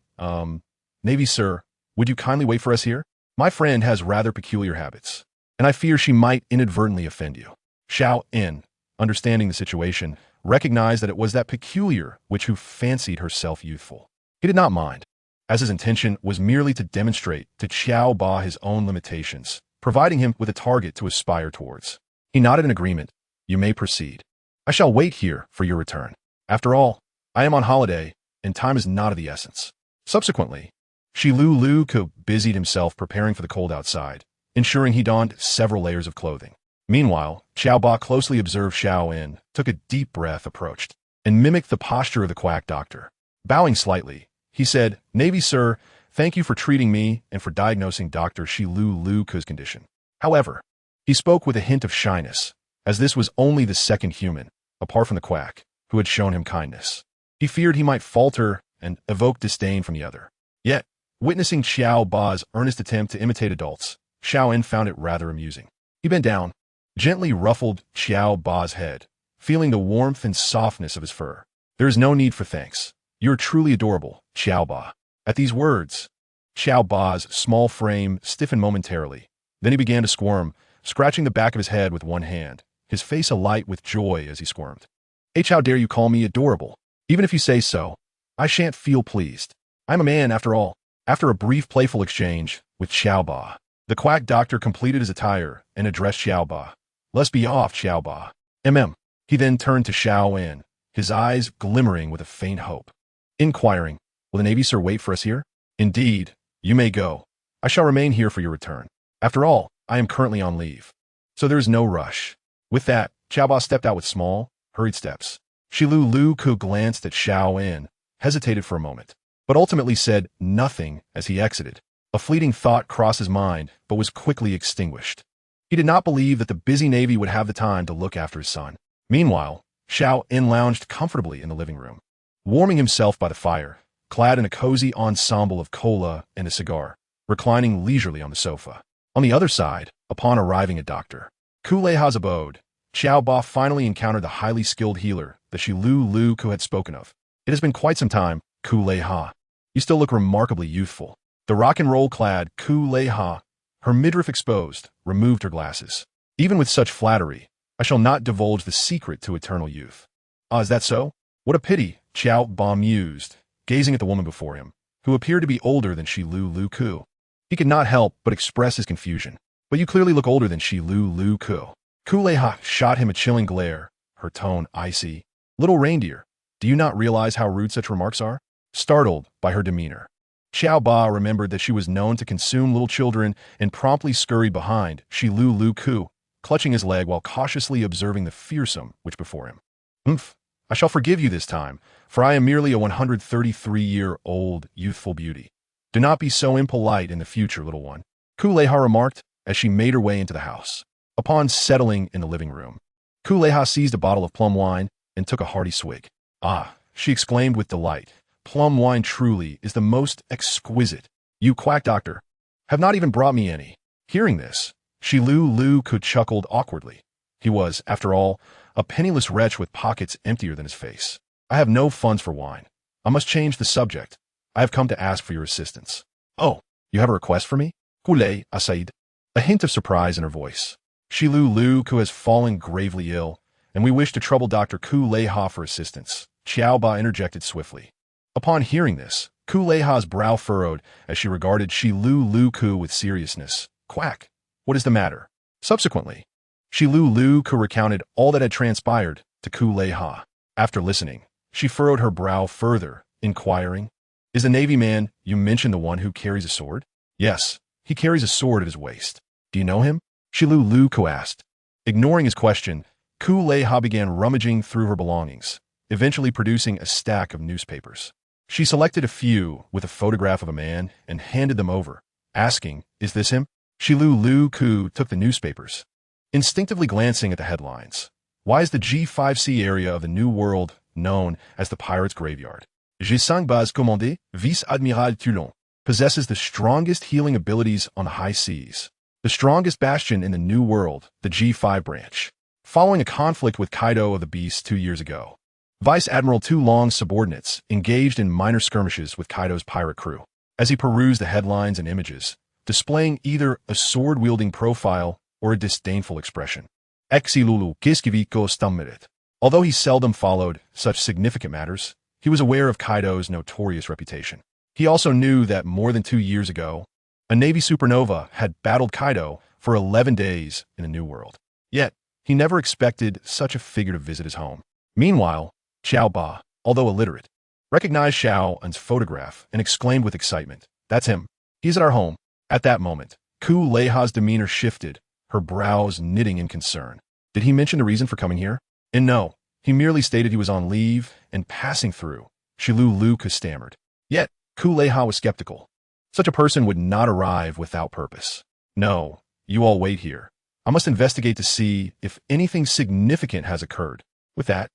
"Navy sir, would you kindly wait for us here? My friend has rather peculiar habits, and I fear she might inadvertently offend you." Xiaoan, understanding the situation, recognized that it was that peculiar witch who fancied herself youthful. He did not mind, as his intention was merely to demonstrate to Xiao Ba his own limitations, providing him with a target to aspire towards. He nodded in agreement. "You may proceed. I shall wait here for your return. After all, I am on holiday, and time is not of the essence." Subsequently, Shilu-Lu-Ku busied himself preparing for the cold outside, ensuring he donned several layers of clothing. Meanwhile, Xiao Ba closely observed Xiaoan, took a deep breath, approached, and mimicked the posture of the quack doctor. Bowing slightly, he said, "Navy sir, thank you for treating me and for diagnosing Dr. Shilu-Lu-Ku's condition." However, he spoke with a hint of shyness, as this was only the second human, apart from the quack, who had shown him kindness. He feared he might falter and evoke disdain from the other. Yet, witnessing Xiao Ba's earnest attempt to imitate adults, Xiaoan found it rather amusing. He bent down, gently ruffled Xiao Ba's head, feeling the warmth and softness of his fur. "There is no need for thanks. You are truly adorable, Xiao Ba." At these words, Xiao Ba's small frame stiffened momentarily. Then he began to squirm, scratching the back of his head with one hand, his face alight with joy as he squirmed. "How dare you call me adorable? Even if you say so, I shan't feel pleased. I'm a man after all." After a brief playful exchange with Xiao Ba, the quack doctor completed his attire and addressed Xiao Ba. "Let's be off, Xiao Ba." He then turned to Xiaoan, his eyes glimmering with a faint hope, inquiring, "Will the Navy sir wait for us here?" "Indeed, you may go. I shall remain here for your return. After all, I am currently on leave, so there is no rush." With that, Xiao Ba stepped out with small, hurried steps. Shilu-Lu-Ku glanced at Xiaoan, hesitated for a moment, but ultimately said nothing as he exited. A fleeting thought crossed his mind, but was quickly extinguished. He did not believe that the busy Navy would have the time to look after his son. Meanwhile, Xiao In lounged comfortably in the living room, warming himself by the fire, clad in a cozy ensemble of cola and a cigar, reclining leisurely on the sofa. On the other side, upon arriving at Dr. Kuleiha's abode, Xiao Ba finally encountered the highly skilled healer that Shilu Lu Ku had spoken of. It has been quite some time, Kuleiha. You still look remarkably youthful. The rock-and-roll clad Kuleiha, her midriff exposed, removed her glasses. Even with such flattery, I shall not divulge the secret to eternal youth. Ah, is that so? What a pity, Xiao Ba mused, gazing at the woman before him, who appeared to be older than Shilu Lu Ku. He could not help but express his confusion. But you clearly look older than Shilu Lu Ku. Kuleiha shot him a chilling glare, her tone icy. Little reindeer, do you not realize how rude such remarks are? Startled by her demeanor, Xiao Ba remembered that she was known to consume little children and promptly scurried behind Shilu Lu Ku, clutching his leg while cautiously observing the fearsome which before him. Humph, I shall forgive you this time, for I am merely a 133-year-old youthful beauty. Do not be so impolite in the future, little one, Kuleiha remarked as she made her way into the house. Upon settling in the living room, Kuleiha seized a bottle of plum wine and took a hearty swig. Ah, she exclaimed with delight, plum wine truly is the most exquisite. You quack doctor have not even brought me any. Hearing this, Shilu Lu Ku chuckled awkwardly. He was, after all, a penniless wretch with pockets emptier than his face. I have no funds for wine. I must change the subject. I have come to ask for your assistance. Oh, you have a request for me? Kulei Asaid. A hint of surprise in her voice. Shilu Lu Ku has fallen gravely ill, and we wish to trouble Dr. Kuleiha for assistance. Xiao Ba interjected swiftly. Upon hearing this, Kuleiha's brow furrowed as she regarded Shilu Lu Ku with seriousness. Quack. What is the matter? Subsequently, Shilu Lu Ku recounted all that had transpired to Kuleiha. After listening, she furrowed her brow further, inquiring, Is the Navy man you mentioned the one who carries a sword? Yes, he carries a sword at his waist. Do you know him? Shilu Lu Ku asked. Ignoring his question, Kuleiha began rummaging through her belongings, eventually producing a stack of newspapers. She selected a few with a photograph of a man and handed them over, asking, Is this him? Shilu Lu Ku took the newspapers, instinctively glancing at the headlines. Why is the G5C area of the New World known as the Pirates' Graveyard? G5 Base Commandé, Vice-Admiral Toulon, possesses the strongest healing abilities on the high seas. The strongest bastion in the New World, the G5 branch. Following a conflict with Kaido of the Beast 2 years ago, Vice Admiral Toulon's subordinates engaged in minor skirmishes with Kaido's pirate crew. As he perused the headlines and images, displaying either a sword-wielding profile or a disdainful expression. Exilulu Kiskiviko Stammerit. Although he seldom followed such significant matters, he was aware of Kaido's notorious reputation. He also knew that more than 2 years ago, a Navy supernova had battled Kaido for 11 days in the New World. Yet, he never expected such a figure to visit his home. Meanwhile, Xiao Ba, although illiterate, recognized Xiao An's photograph and exclaimed with excitement, That's him. He's at our home. At that moment, Kuleiha's demeanor shifted, her brows knitting in concern. Did he mention the reason for coming here? And no, he merely stated he was on leave and passing through. Shilu Lu Ku stammered. Yet, Kuleiha was skeptical. Such a person would not arrive without purpose. No, you all wait here. I must investigate to see if anything significant has occurred. With that,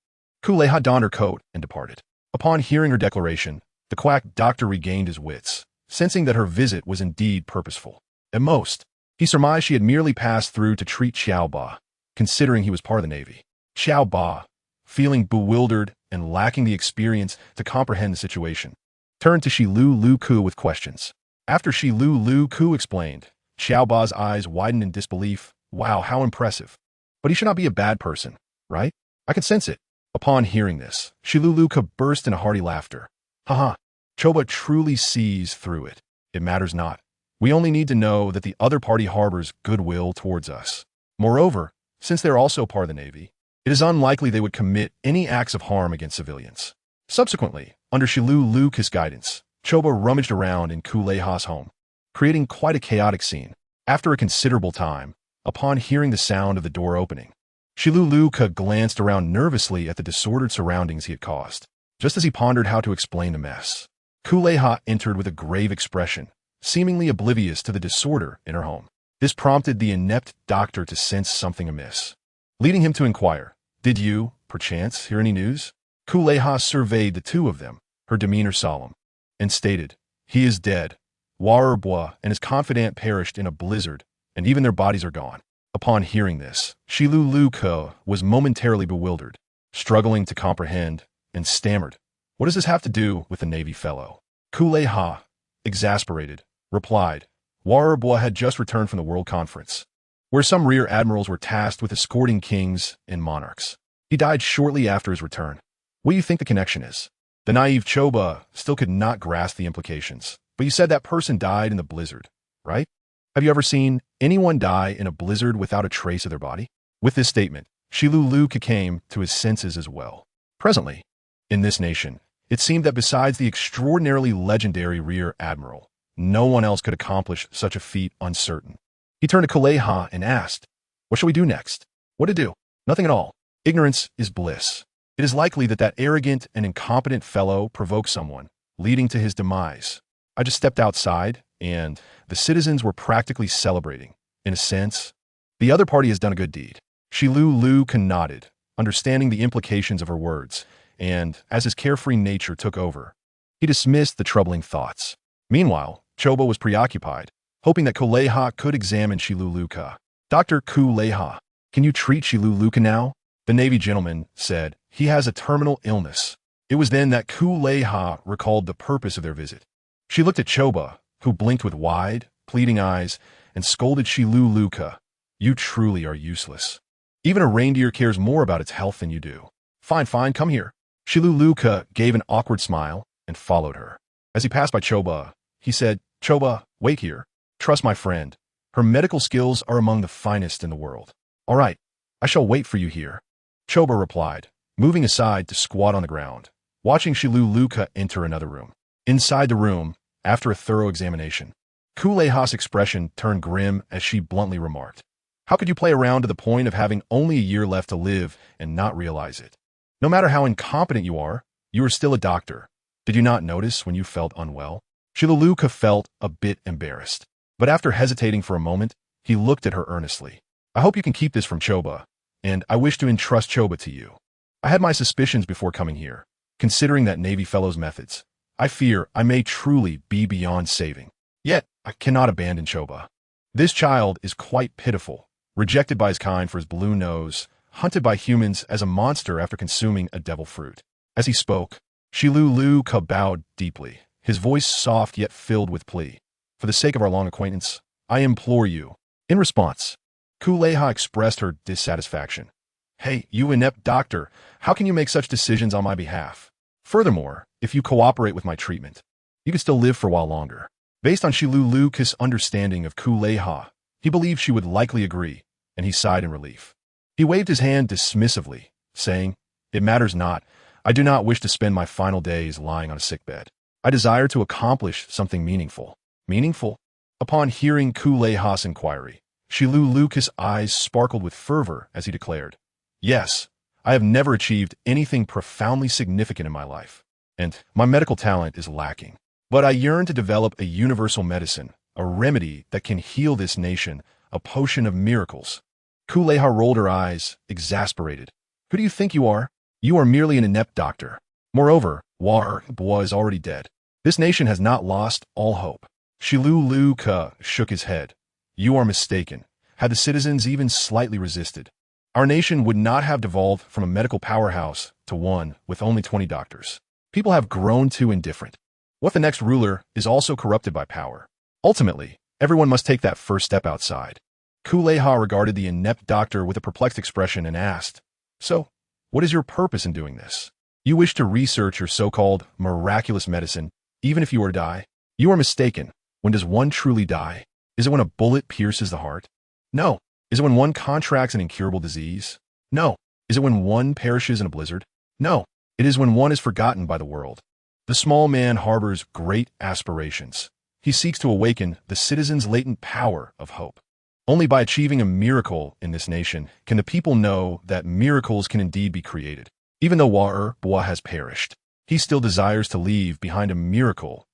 Kuleiha donned her coat and departed. Upon hearing her declaration, the quack doctor regained his wits, sensing that her visit was indeed purposeful. At most, he surmised she had merely passed through to treat Xiao Ba, considering he was part of the Navy. Xiao Ba, feeling bewildered and lacking the experience to comprehend the situation, turned to Shilu Lu Ku with questions. After Shilu Lu Ku explained, Xiao Ba's eyes widened in disbelief. Wow, how impressive. But he should not be a bad person, right? I can sense it. Upon hearing this, Shilu Lu Ku burst into hearty laughter. Haha, Choba truly sees through it. It matters not. We only need to know that the other party harbors goodwill towards us. Moreover, since they're also part of the Navy, it is unlikely they would commit any acts of harm against civilians. Subsequently, under Shilu Lu Ku's guidance, Choba rummaged around in Kuleiha's home, creating quite a chaotic scene. After a considerable time, upon hearing the sound of the door opening, Shilu Lu Ku glanced around nervously at the disordered surroundings he had caused. Just as he pondered how to explain the mess, Kuleiha entered with a grave expression, seemingly oblivious to the disorder in her home. This prompted the inept doctor to sense something amiss, leading him to inquire, "Did you, perchance, hear any news?" Kuleha surveyed the two of them, her demeanor solemn, and stated, "He is dead. Warbois and his confidant perished in a blizzard, and even their bodies are gone." Upon hearing this, Shiluluka was momentarily bewildered, struggling to comprehend, and stammered, "What does this have to do with the Navy fellow?" Kuleha, exasperated, replied, "Warbois had just returned from the World Conference, where some rear admirals were tasked with escorting kings and monarchs. He died shortly after his return. What do you think the connection is?" The naive Choba still could not grasp the implications. "But you said that person died in the blizzard, right? Have you ever seen anyone die in a blizzard without a trace of their body?" With this statement, Shiluluka came to his senses as well. Presently, in this nation, it seemed that besides the extraordinarily legendary rear admiral, no one else could accomplish such a feat uncertain. He turned to Kuleha and asked, "What shall we do next?" "What to do? Nothing at all. Ignorance is bliss. It is likely that that arrogant and incompetent fellow provoked someone, leading to his demise. I just stepped outside, and the citizens were practically celebrating. In a sense, the other party has done a good deed." Shiluluka nodded, understanding the implications of her words, and as his carefree nature took over, he dismissed the troubling thoughts. Meanwhile, Choba was preoccupied, hoping that Kuleha could examine Shiluluka. "Dr. Kuleha, can you treat Shiluluka now?" The Navy gentleman said, "He has a terminal illness." It was then that Kuleha recalled the purpose of their visit. She looked at Choba, who blinked with wide, pleading eyes, and scolded Shiluluka, "You truly are useless. Even a reindeer cares more about its health than you do. Fine, fine, come here." Shiluluka gave an awkward smile and followed her. As he passed by Choba, he said, "Choba, wait here. Trust my friend. Her medical skills are among the finest in the world." "All right, I shall wait for you here," Choba replied, moving aside to squat on the ground, watching Shiluluka enter another room. Inside the room, after a thorough examination, Kuleha's expression turned grim as she bluntly remarked, "How could you play around to the point of having only a year left to live and not realize it? No matter how incompetent you are still a doctor. Did you not notice when you felt unwell?" Shiluluka felt a bit embarrassed, but after hesitating for a moment, he looked at her earnestly. "I hope you can keep this from Choba, and I wish to entrust Choba to you. I had my suspicions before coming here. Considering that Navy fellow's methods, I fear I may truly be beyond saving. Yet, I cannot abandon Choba. This child is quite pitiful, rejected by his kind for his blue nose, hunted by humans as a monster after consuming a devil fruit." As he spoke, Shiluluka bowed deeply, his voice soft yet filled with plea. "For the sake of our long acquaintance, I implore you." In response, Kuleha expressed her dissatisfaction. "Hey, you inept doctor, how can you make such decisions on my behalf? Furthermore, if you cooperate with my treatment, you can still live for a while longer." Based on Shiluluka's understanding of Kuleha, he believed she would likely agree, and he sighed in relief. He waved his hand dismissively, saying, "It matters not. I do not wish to spend my final days lying on a sickbed. I desire to accomplish something meaningful." "Meaningful?" Upon hearing Kuleha's inquiry, Shiluluka's eyes sparkled with fervor as he declared, "Yes, I have never achieved anything profoundly significant in my life, and my medical talent is lacking. But I yearn to develop a universal medicine, a remedy that can heal this nation, a potion of miracles." Kuleha rolled her eyes, exasperated. "Who do you think you are? You are merely an inept doctor. Moreover, Warbois is already dead. This nation has not lost all hope." Shiluluka shook his head. "You are mistaken. Had the citizens even slightly resisted, our nation would not have devolved from a medical powerhouse to one with only 20 doctors. People have grown too indifferent. What the next ruler is also corrupted by power. Ultimately, everyone must take that first step outside." Kuleha regarded the inept doctor with a perplexed expression and asked, "So, what is your purpose in doing this? You wish to research your so-called miraculous medicine, even if you were to die? You are mistaken. When does one truly die? Is it when a bullet pierces the heart? No. Is it when one contracts an incurable disease? No. Is it when one perishes in a blizzard? No. It is when one is forgotten by the world." The small man harbors great aspirations. He seeks to awaken the citizens' latent power of hope. Only by achieving a miracle in this nation can the people know that miracles can indeed be created. Even though Warbois has perished, he still desires to leave behind a miracle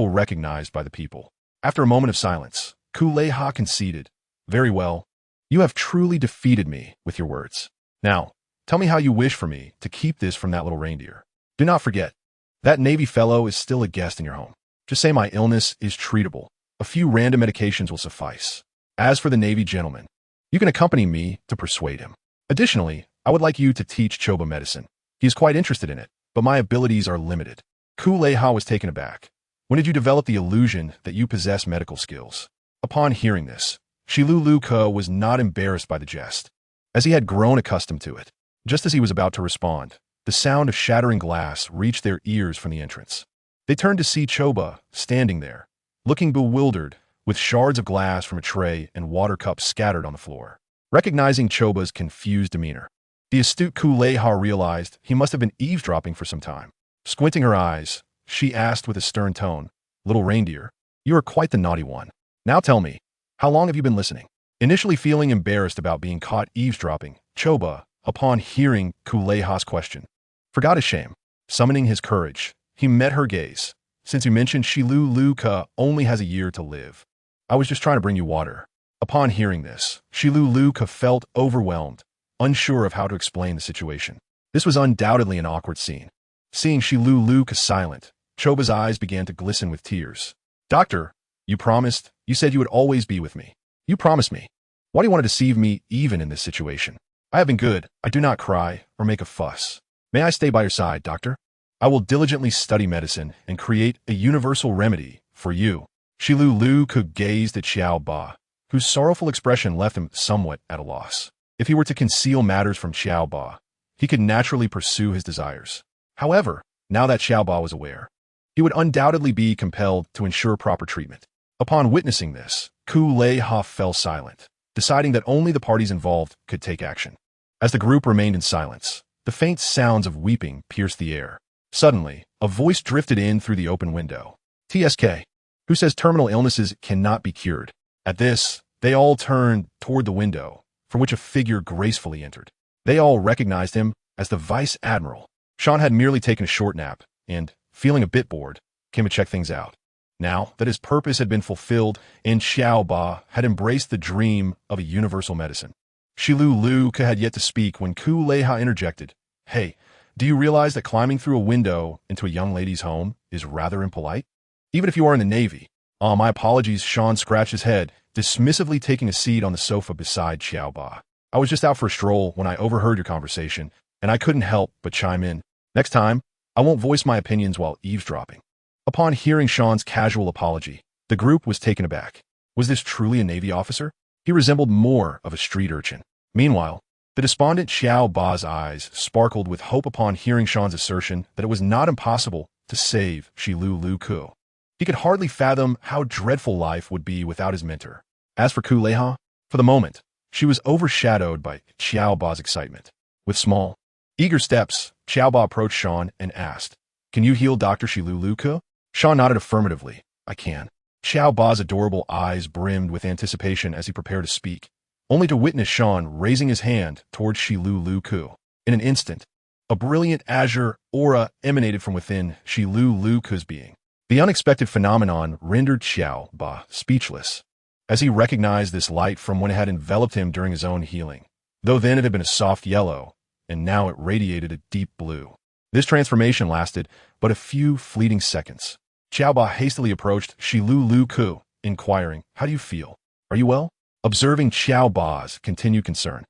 recognized by the people. After a moment of silence, Kuleha conceded. Very well. You have truly defeated me with your words. Now, tell me how you wish for me to keep this from that little reindeer. Do not forget, that Navy fellow is still a guest in your home. Just say my illness is treatable. A few random medications will suffice. As for the Navy gentleman, you can accompany me to persuade him. Additionally, I would like you to teach Choba medicine. He is quite interested in it, but my abilities are limited. Kuleha was taken aback. When did you develop the illusion that you possess medical skills? Upon hearing this, Shiluluka was not embarrassed by the jest, as he had grown accustomed to it. Just as he was about to respond, the sound of shattering glass reached their ears from the entrance. They turned to see Choba standing there, looking bewildered, with shards of glass from a tray and water cups scattered on the floor. Recognizing Choba's confused demeanor, the astute Kuleha realized he must have been eavesdropping for some time. Squinting her eyes, she asked with a stern tone, "Little reindeer, you are quite the naughty one. Now tell me, how long have you been listening?" Initially feeling embarrassed about being caught eavesdropping, Choba, upon hearing Kuleha's question, forgot his shame. Summoning his courage, he met her gaze. "Since you mentioned Shiluluka only has a year to live, I was just trying to bring you water." Upon hearing this, Shiluluka felt overwhelmed, unsure of how to explain the situation. This was undoubtedly an awkward scene. Seeing Shiluluka silent, Choba's eyes began to glisten with tears. "Doctor, you said you would always be with me. You promised me. Why do you want to deceive me even in this situation? I have been good. I do not cry or make a fuss. May I stay by your side, doctor? I will diligently study medicine and create a universal remedy for you." Shiluluka gazed at Xiao Ba, whose sorrowful expression left him somewhat at a loss. If he were to conceal matters from Xiao Ba, he could naturally pursue his desires. However, now that Xiao Ba was aware, he would undoubtedly be compelled to ensure proper treatment. Upon witnessing this, Kuleha fell silent, deciding that only the parties involved could take action. As the group remained in silence, the faint sounds of weeping pierced the air. Suddenly, a voice drifted in through the open window. "TSK, who says terminal illnesses cannot be cured?" At this, they all turned toward the window, from which a figure gracefully entered. They all recognized him as the Vice Admiral. Sean had merely taken a short nap and, feeling a bit bored, came to check things out. Now that his purpose had been fulfilled and Xiao Ba had embraced the dream of a universal medicine, Shiluluka had yet to speak when Kuleha interjected, "Hey, do you realize that climbing through a window into a young lady's home is rather impolite? Even if you are in the Navy." My apologies," Sean scratched his head, dismissively taking a seat on the sofa beside Xiao Ba. "I was just out for a stroll when I overheard your conversation, and I couldn't help but chime in. Next time, I won't voice my opinions while eavesdropping." Upon hearing Sean's casual apology, the group was taken aback. Was this truly a Navy officer? He resembled more of a street urchin. Meanwhile, the despondent Xiao Ba's eyes sparkled with hope upon hearing Sean's assertion that it was not impossible to save Shiluluka. He could hardly fathom how dreadful life would be without his mentor. As for Kuleha, for the moment, she was overshadowed by Xiao Ba's excitement. With small, eager steps, Xiao Ba approached Sean and asked, "Can you heal Dr. Shiluluka?" Sean nodded affirmatively. "I can." Xiao Ba's adorable eyes brimmed with anticipation as he prepared to speak, only to witness Sean raising his hand towards Shiluluka. In an instant, a brilliant azure aura emanated from within Shiluluka's being. The unexpected phenomenon rendered Xiao Ba speechless, as he recognized this light from when it had enveloped him during his own healing, though then it had been a soft yellow, and now it radiated a deep blue. This transformation lasted but a few fleeting seconds. Xiao Ba hastily approached Shiluluka, inquiring, "How do you feel? Are you well?" Observing Xiao Ba's continued concern,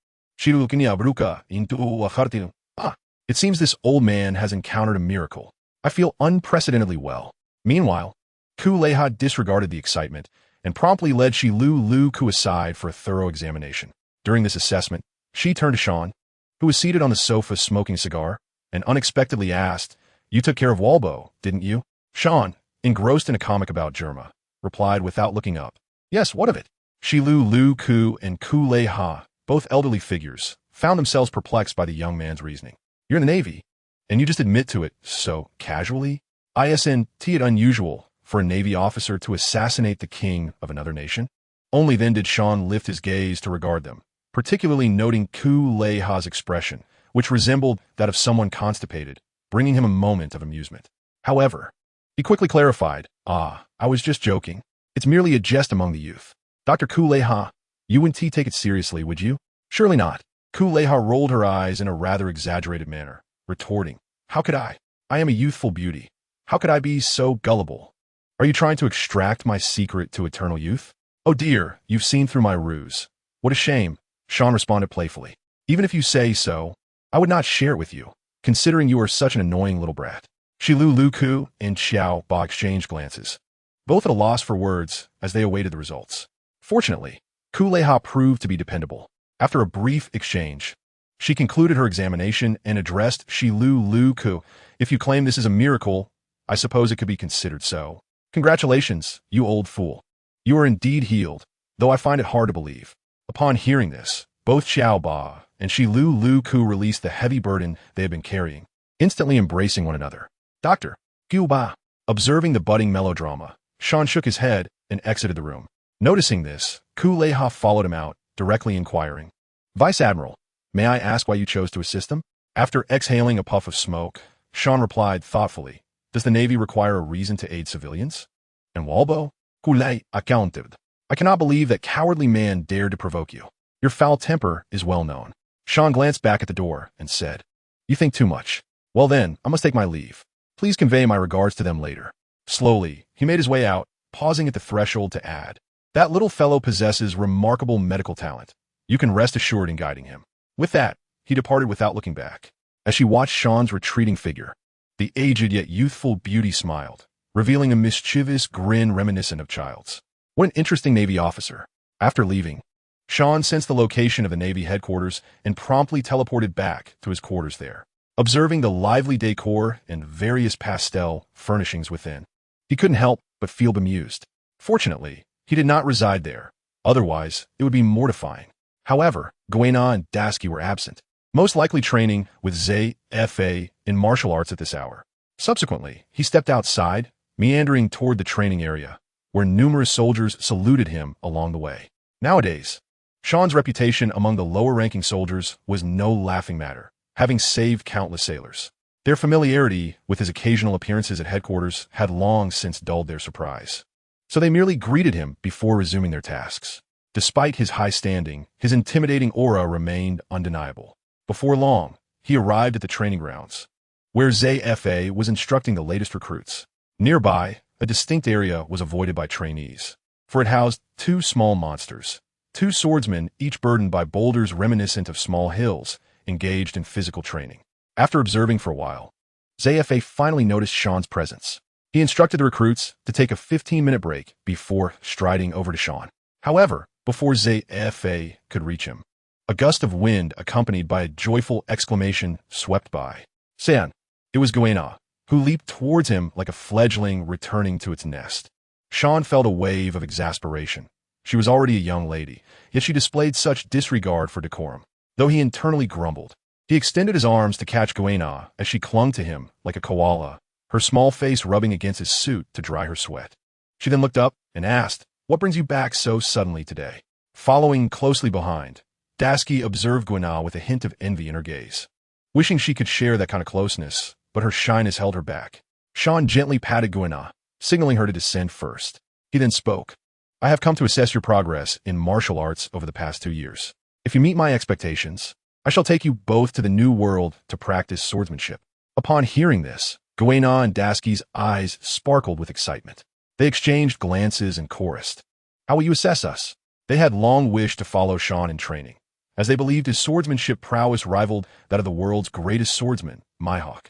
"It seems this old man has encountered a miracle. I feel unprecedentedly well." Meanwhile, Kuleha disregarded the excitement and promptly led Shiluluka aside for a thorough examination. During this assessment, she turned to Sean, who was seated on the sofa smoking a cigar, and unexpectedly asked, "You took care of Walbo, didn't you?" Sean, engrossed in a comic about Germa, replied without looking up, "Yes, what of it?" Shiluluka and Kuleha, both elderly figures, found themselves perplexed by the young man's reasoning. "You're in the Navy, and you just admit to it so casually? Isn't it unusual for a Navy officer to assassinate the king of another nation?" Only then did Sean lift his gaze to regard them, particularly noting Kuleha's expression, which resembled that of someone constipated, bringing him a moment of amusement. However, he quickly clarified, I was just joking. It's merely a jest among the youth." Dr. Kuleha, you wouldn't take it seriously, would you? Surely not. Kuleha rolled her eyes in a rather exaggerated manner, retorting, how could I? I am a youthful beauty. How could I be so gullible? Are you trying to extract my secret to eternal youth? Oh dear, you've seen through my ruse. What a shame, Sean responded playfully. Even if you say so, I would not share it with you, considering you are such an annoying little brat. Shilu Luku and Xiao Ba exchanged glances, both at a loss for words as they awaited the results. Fortunately, Kuleha proved to be dependable. After a brief exchange, she concluded her examination and addressed Shilu Luku. If you claim this is a miracle, I suppose it could be considered so. Congratulations, you old fool. You are indeed healed, though I find it hard to believe. Upon hearing this, both Xiao Ba and Shilu Luku released the heavy burden they had been carrying, instantly embracing one another. Dr. Gu Ba. Observing the budding melodrama, Sean shook his head and exited the room. Noticing this, Kuleha followed him out, directly inquiring, Vice Admiral, may I ask why you chose to assist them? After exhaling a puff of smoke, Sean replied thoughtfully, does the Navy require a reason to aid civilians? And Walbo? Kulei accounted. I cannot believe that cowardly man dared to provoke you. Your foul temper is well known. Sean glanced back at the door and said, you think too much. Well then, I must take my leave. Please convey my regards to them later. Slowly, he made his way out, pausing at the threshold to add, that little fellow possesses remarkable medical talent. You can rest assured in guiding him. With that, he departed without looking back. As she watched Sean's retreating figure, the aged yet youthful beauty smiled, revealing a mischievous grin reminiscent of Child's. What an interesting Navy officer. After leaving, Sean sensed the location of the Navy headquarters and promptly teleported back to his quarters there. Observing the lively decor and various pastel furnishings within, he couldn't help but feel bemused. Fortunately, he did not reside there. Otherwise, it would be mortifying. However, Guena and Dasky were absent, most likely training with ZFA in martial arts at this hour. Subsequently, he stepped outside, meandering toward the training area, where numerous soldiers saluted him along the way. Nowadays, Sean's reputation among the lower-ranking soldiers was no laughing matter, having saved countless sailors. Their familiarity with his occasional appearances at headquarters had long since dulled their surprise, so they merely greeted him before resuming their tasks. Despite his high standing, his intimidating aura remained undeniable. Before long, he arrived at the training grounds, where ZFA was instructing the latest recruits. Nearby, a distinct area was avoided by trainees, for it housed two small monsters, two swordsmen each burdened by boulders reminiscent of small hills, engaged in physical training. After observing for a while, ZFA finally noticed Sean's presence. He instructed the recruits to take a 15-minute break before striding over to Sean. However, before ZFA could reach him, a gust of wind accompanied by a joyful exclamation swept by. San, it was Guena, who leaped towards him like a fledgling returning to its nest. Sean felt a wave of exasperation. She was already a young lady, yet she displayed such disregard for decorum. Though he internally grumbled, he extended his arms to catch Guena as she clung to him like a koala, her small face rubbing against his suit to dry her sweat. She then looked up and asked, what brings you back so suddenly today? Following closely behind, Dasky observed Guena with a hint of envy in her gaze. Wishing she could share that kind of closeness, but her shyness held her back. Sean gently patted Guena, signaling her to descend first. He then spoke. I have come to assess your progress in martial arts over the past 2 years. If you meet my expectations, I shall take you both to the New World to practice swordsmanship. Upon hearing this, Guena and Dasky's eyes sparkled with excitement. They exchanged glances and chorused. How will you assess us? They had long wished to follow Sean in training, as they believed his swordsmanship prowess rivaled that of the world's greatest swordsman, Mihawk.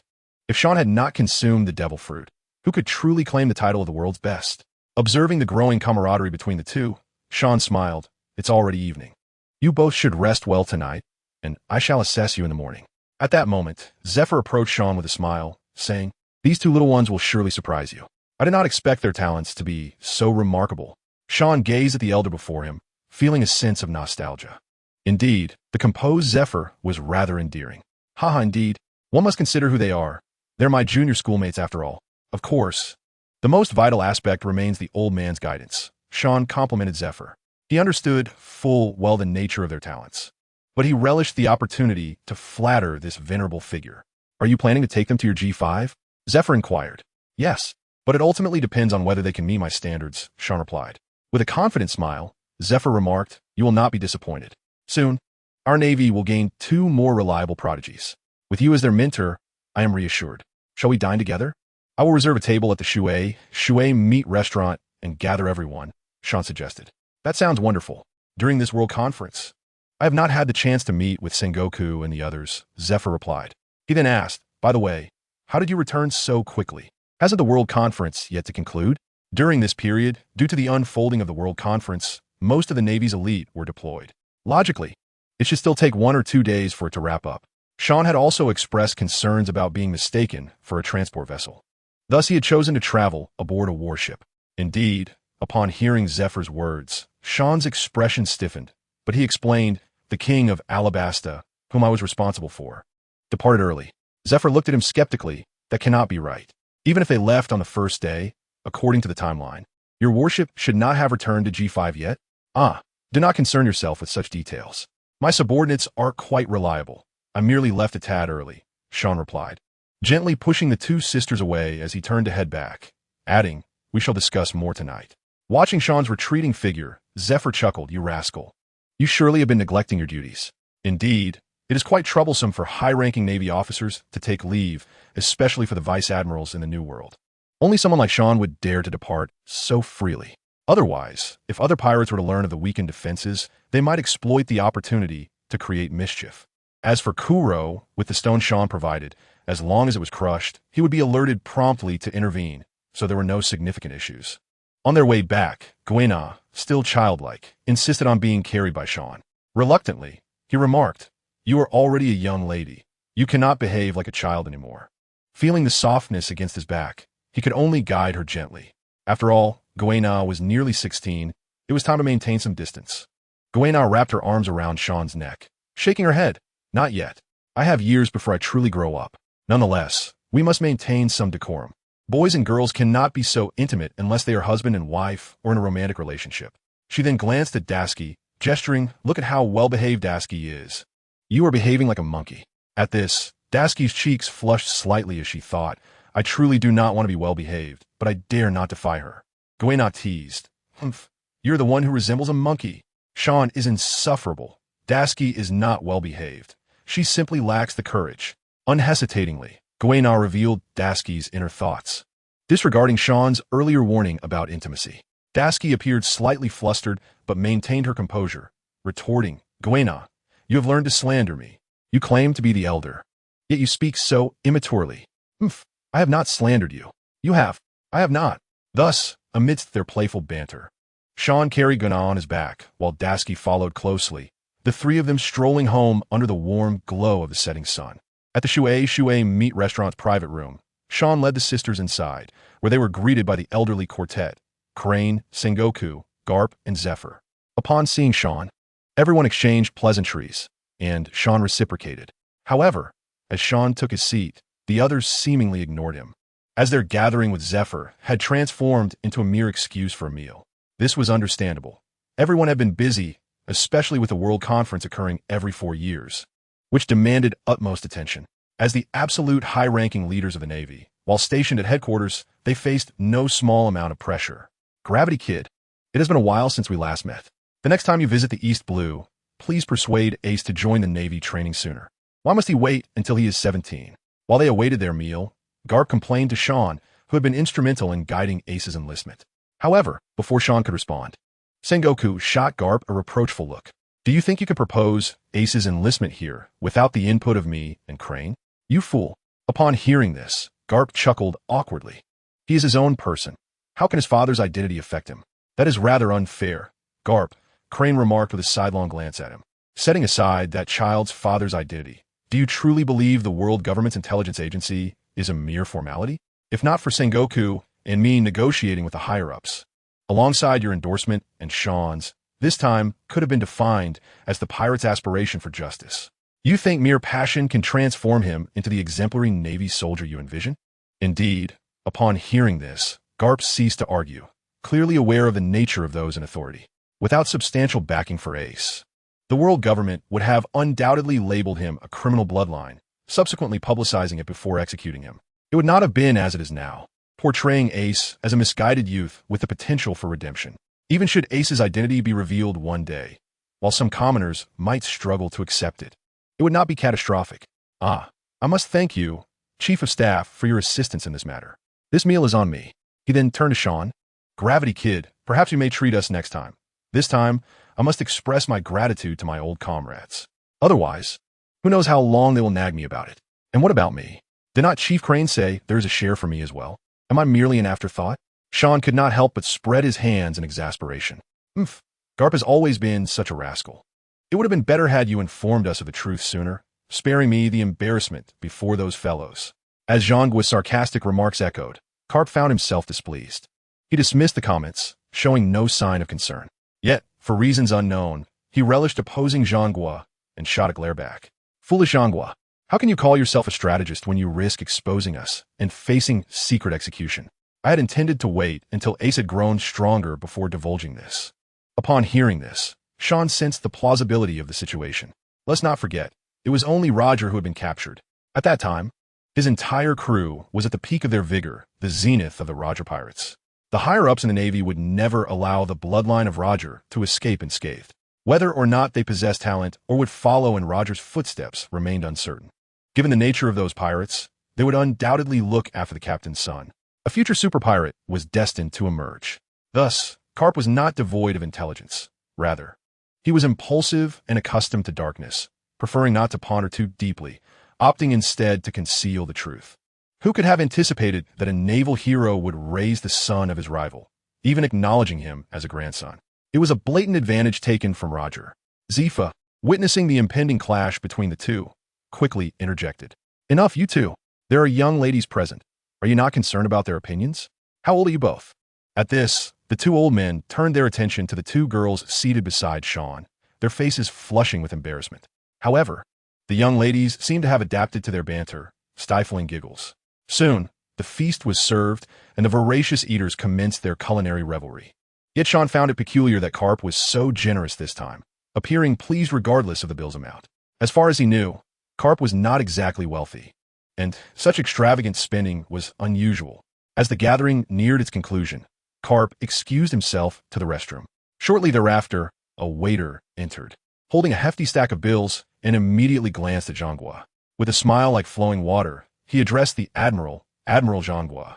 If Sean had not consumed the devil fruit, who could truly claim the title of the world's best? Observing the growing camaraderie between the two, Sean smiled. It's already evening. You both should rest well tonight, and I shall assess you in the morning. At that moment, Zephyr approached Sean with a smile, saying, these two little ones will surely surprise you. I did not expect their talents to be so remarkable. Sean gazed at the elder before him, feeling a sense of nostalgia. Indeed, the composed Zephyr was rather endearing. Haha, indeed. One must consider who they are. They're my junior schoolmates after all. Of course, the most vital aspect remains the old man's guidance. Sean complimented Zephyr. He understood full well the nature of their talents, but he relished the opportunity to flatter this venerable figure. Are you planning to take them to your G5? Zephyr inquired. Yes, but it ultimately depends on whether they can meet my standards, Sean replied. With a confident smile, Zephyr remarked. You will not be disappointed. Soon, our Navy will gain 2 more reliable prodigies. With you as their mentor, I am reassured. Shall we dine together? I will reserve a table at the Shui Meat Restaurant and gather everyone, Sean suggested. That sounds wonderful. During this World Conference, I have not had the chance to meet with Sengoku and the others, Zephyr replied. He then asked, by the way, how did you return so quickly? Hasn't the World Conference yet to conclude? During this period, due to the unfolding of the World Conference, most of the Navy's elite were deployed. Logically, it should still take 1 or 2 days for it to wrap up. Sean had also expressed concerns about being mistaken for a transport vessel. Thus, he had chosen to travel aboard a warship. Indeed, upon hearing Zephyr's words, Sean's expression stiffened, but he explained, the king of Alabasta, whom I was responsible for, departed early. Zephyr looked at him skeptically. That cannot be right. Even if they left on the first day, according to the timeline, your warship should not have returned to G5 yet? Do not concern yourself with such details. My subordinates are quite reliable. I merely left a tad early, Sean replied, gently pushing the 2 sisters away as he turned to head back, adding, we shall discuss more tonight. Watching Sean's retreating figure, Zephyr chuckled, you rascal. You surely have been neglecting your duties. Indeed, it is quite troublesome for high-ranking Navy officers to take leave, especially for the vice admirals in the New World. Only someone like Sean would dare to depart so freely. Otherwise, if other pirates were to learn of the weakened defenses, they might exploit the opportunity to create mischief. As for Kuro, with the stone Sean provided, as long as it was crushed, he would be alerted promptly to intervene, so there were no significant issues. On their way back, Guena, still childlike, insisted on being carried by Sean. Reluctantly, he remarked, you are already a young lady. You cannot behave like a child anymore. Feeling the softness against his back, he could only guide her gently. After all, Guena was nearly 16. It was time to maintain some distance. Guena wrapped her arms around Sean's neck, shaking her head. Not yet. I have years before I truly grow up. Nonetheless, we must maintain some decorum. Boys and girls cannot be so intimate unless they are husband and wife or in a romantic relationship. She then glanced at Dasky, gesturing, look at how well-behaved Dasky is. You are behaving like a monkey. At this, Dasky's cheeks flushed slightly as she thought, I truly do not want to be well-behaved, but I dare not defy her. Guena teased. Humph, you're the one who resembles a monkey. Sean is insufferable. Dasky is not well-behaved. She simply lacks the courage. Unhesitatingly, Guena revealed Dasky's inner thoughts. Disregarding Sean's earlier warning about intimacy, Dasky appeared slightly flustered but maintained her composure, retorting, Guena, you have learned to slander me. You claim to be the elder, yet you speak so immaturely. Humph, I have not slandered you. You have. I have not. Thus, amidst their playful banter, Sean carried Guena on his back, while Dasky followed closely, the 3 of them strolling home under the warm glow of the setting sun. At the Shui Meat Restaurant's private room, Sean led the sisters inside, where they were greeted by the elderly quartet, Crane, Sengoku, Garp, and Zephyr. Upon seeing Sean, everyone exchanged pleasantries, and Sean reciprocated. However, as Sean took his seat, the others seemingly ignored him, as their gathering with Zephyr had transformed into a mere excuse for a meal. This was understandable. Everyone had been busy, especially with the World Conference occurring every 4 years, which demanded utmost attention. As the absolute high-ranking leaders of the Navy, while stationed at headquarters, they faced no small amount of pressure. Gravity Kid, it has been a while since we last met. The next time you visit the East Blue, please persuade Ace to join the Navy training sooner. Why must he wait until he is 17? While they awaited their meal, Garp complained to Sean, who had been instrumental in guiding Ace's enlistment. However, before Sean could respond, Sengoku shot Garp a reproachful look. Do you think you could propose Ace's enlistment here without the input of me and Crane? You fool. Upon hearing this, Garp chuckled awkwardly. He is his own person. How can his father's identity affect him? That is rather unfair. Garp, Crane remarked with a sidelong glance at him. Setting aside that child's father's identity, do you truly believe the world government's intelligence agency is a mere formality? If not for Sengoku and me negotiating with the higher-ups, alongside your endorsement and Sean's, this time could have been defined as the pirate's aspiration for justice. You think mere passion can transform him into the exemplary Navy soldier you envision? Indeed, upon hearing this, Garp ceased to argue, clearly aware of the nature of those in authority. Without substantial backing for Ace, the world government would have undoubtedly labeled him a criminal bloodline, subsequently publicizing it before executing him. It would not have been as it is now, portraying Ace as a misguided youth with the potential for redemption. even should Ace's identity be revealed one day, while some commoners might struggle to accept it. It would not be catastrophic. I must thank you, Chief of Staff, for your assistance in this matter. This meal is on me. He then turned to Sean. Gravity Kid, perhaps you may treat us next time. This time, I must express my gratitude to my old comrades. Otherwise, who knows how long they will nag me about it. And what about me? Did not Chief Crane say there is a share for me as well? Am I merely an afterthought? Sean could not help but spread his hands in exasperation. Garp has always been such a rascal. It would have been better had you informed us of the truth sooner, sparing me the embarrassment before those fellows. As Zhangguo's sarcastic remarks echoed, Garp found himself displeased. He dismissed the comments, showing no sign of concern. Yet, for reasons unknown, he relished opposing Zhangguo and shot a glare back. Foolish Zhangguo, how can you call yourself a strategist when you risk exposing us and facing secret execution? I had intended to wait until Ace had grown stronger before divulging this. Upon hearing this, Sean sensed the plausibility of the situation. Let's not forget, it was only Roger who had been captured. At that time, his entire crew was at the peak of their vigor, the zenith of the Roger pirates. The higher-ups in the Navy would never allow the bloodline of Roger to escape unscathed. Whether or not they possessed talent or would follow in Roger's footsteps remained uncertain. Given the nature of those pirates, they would undoubtedly look after the captain's son. A future super pirate was destined to emerge. Thus, Garp was not devoid of intelligence. Rather, he was impulsive and accustomed to darkness, preferring not to ponder too deeply, opting instead to conceal the truth. Who could have anticipated that a naval hero would raise the son of his rival, even acknowledging him as a grandson? It was a blatant advantage taken from Roger. Zifa, witnessing the impending clash between the two, quickly interjected. Enough, you two. There are young ladies present. Are you not concerned about their opinions? How old are you both? At this, the two old men turned their attention to the two girls seated beside Sean, their faces flushing with embarrassment. However, the young ladies seemed to have adapted to their banter, stifling giggles. Soon, the feast was served, and the voracious eaters commenced their culinary revelry. Yet Sean found it peculiar that Garp was so generous this time, appearing pleased regardless of the bill's amount. As far as he knew, Garp was not exactly wealthy, and such extravagant spending was unusual. As the gathering neared its conclusion, Garp excused himself to the restroom. Shortly thereafter, a waiter entered, holding a hefty stack of bills, and immediately glanced at Zhangguo. With a smile like flowing water, he addressed the Admiral Zhangguo.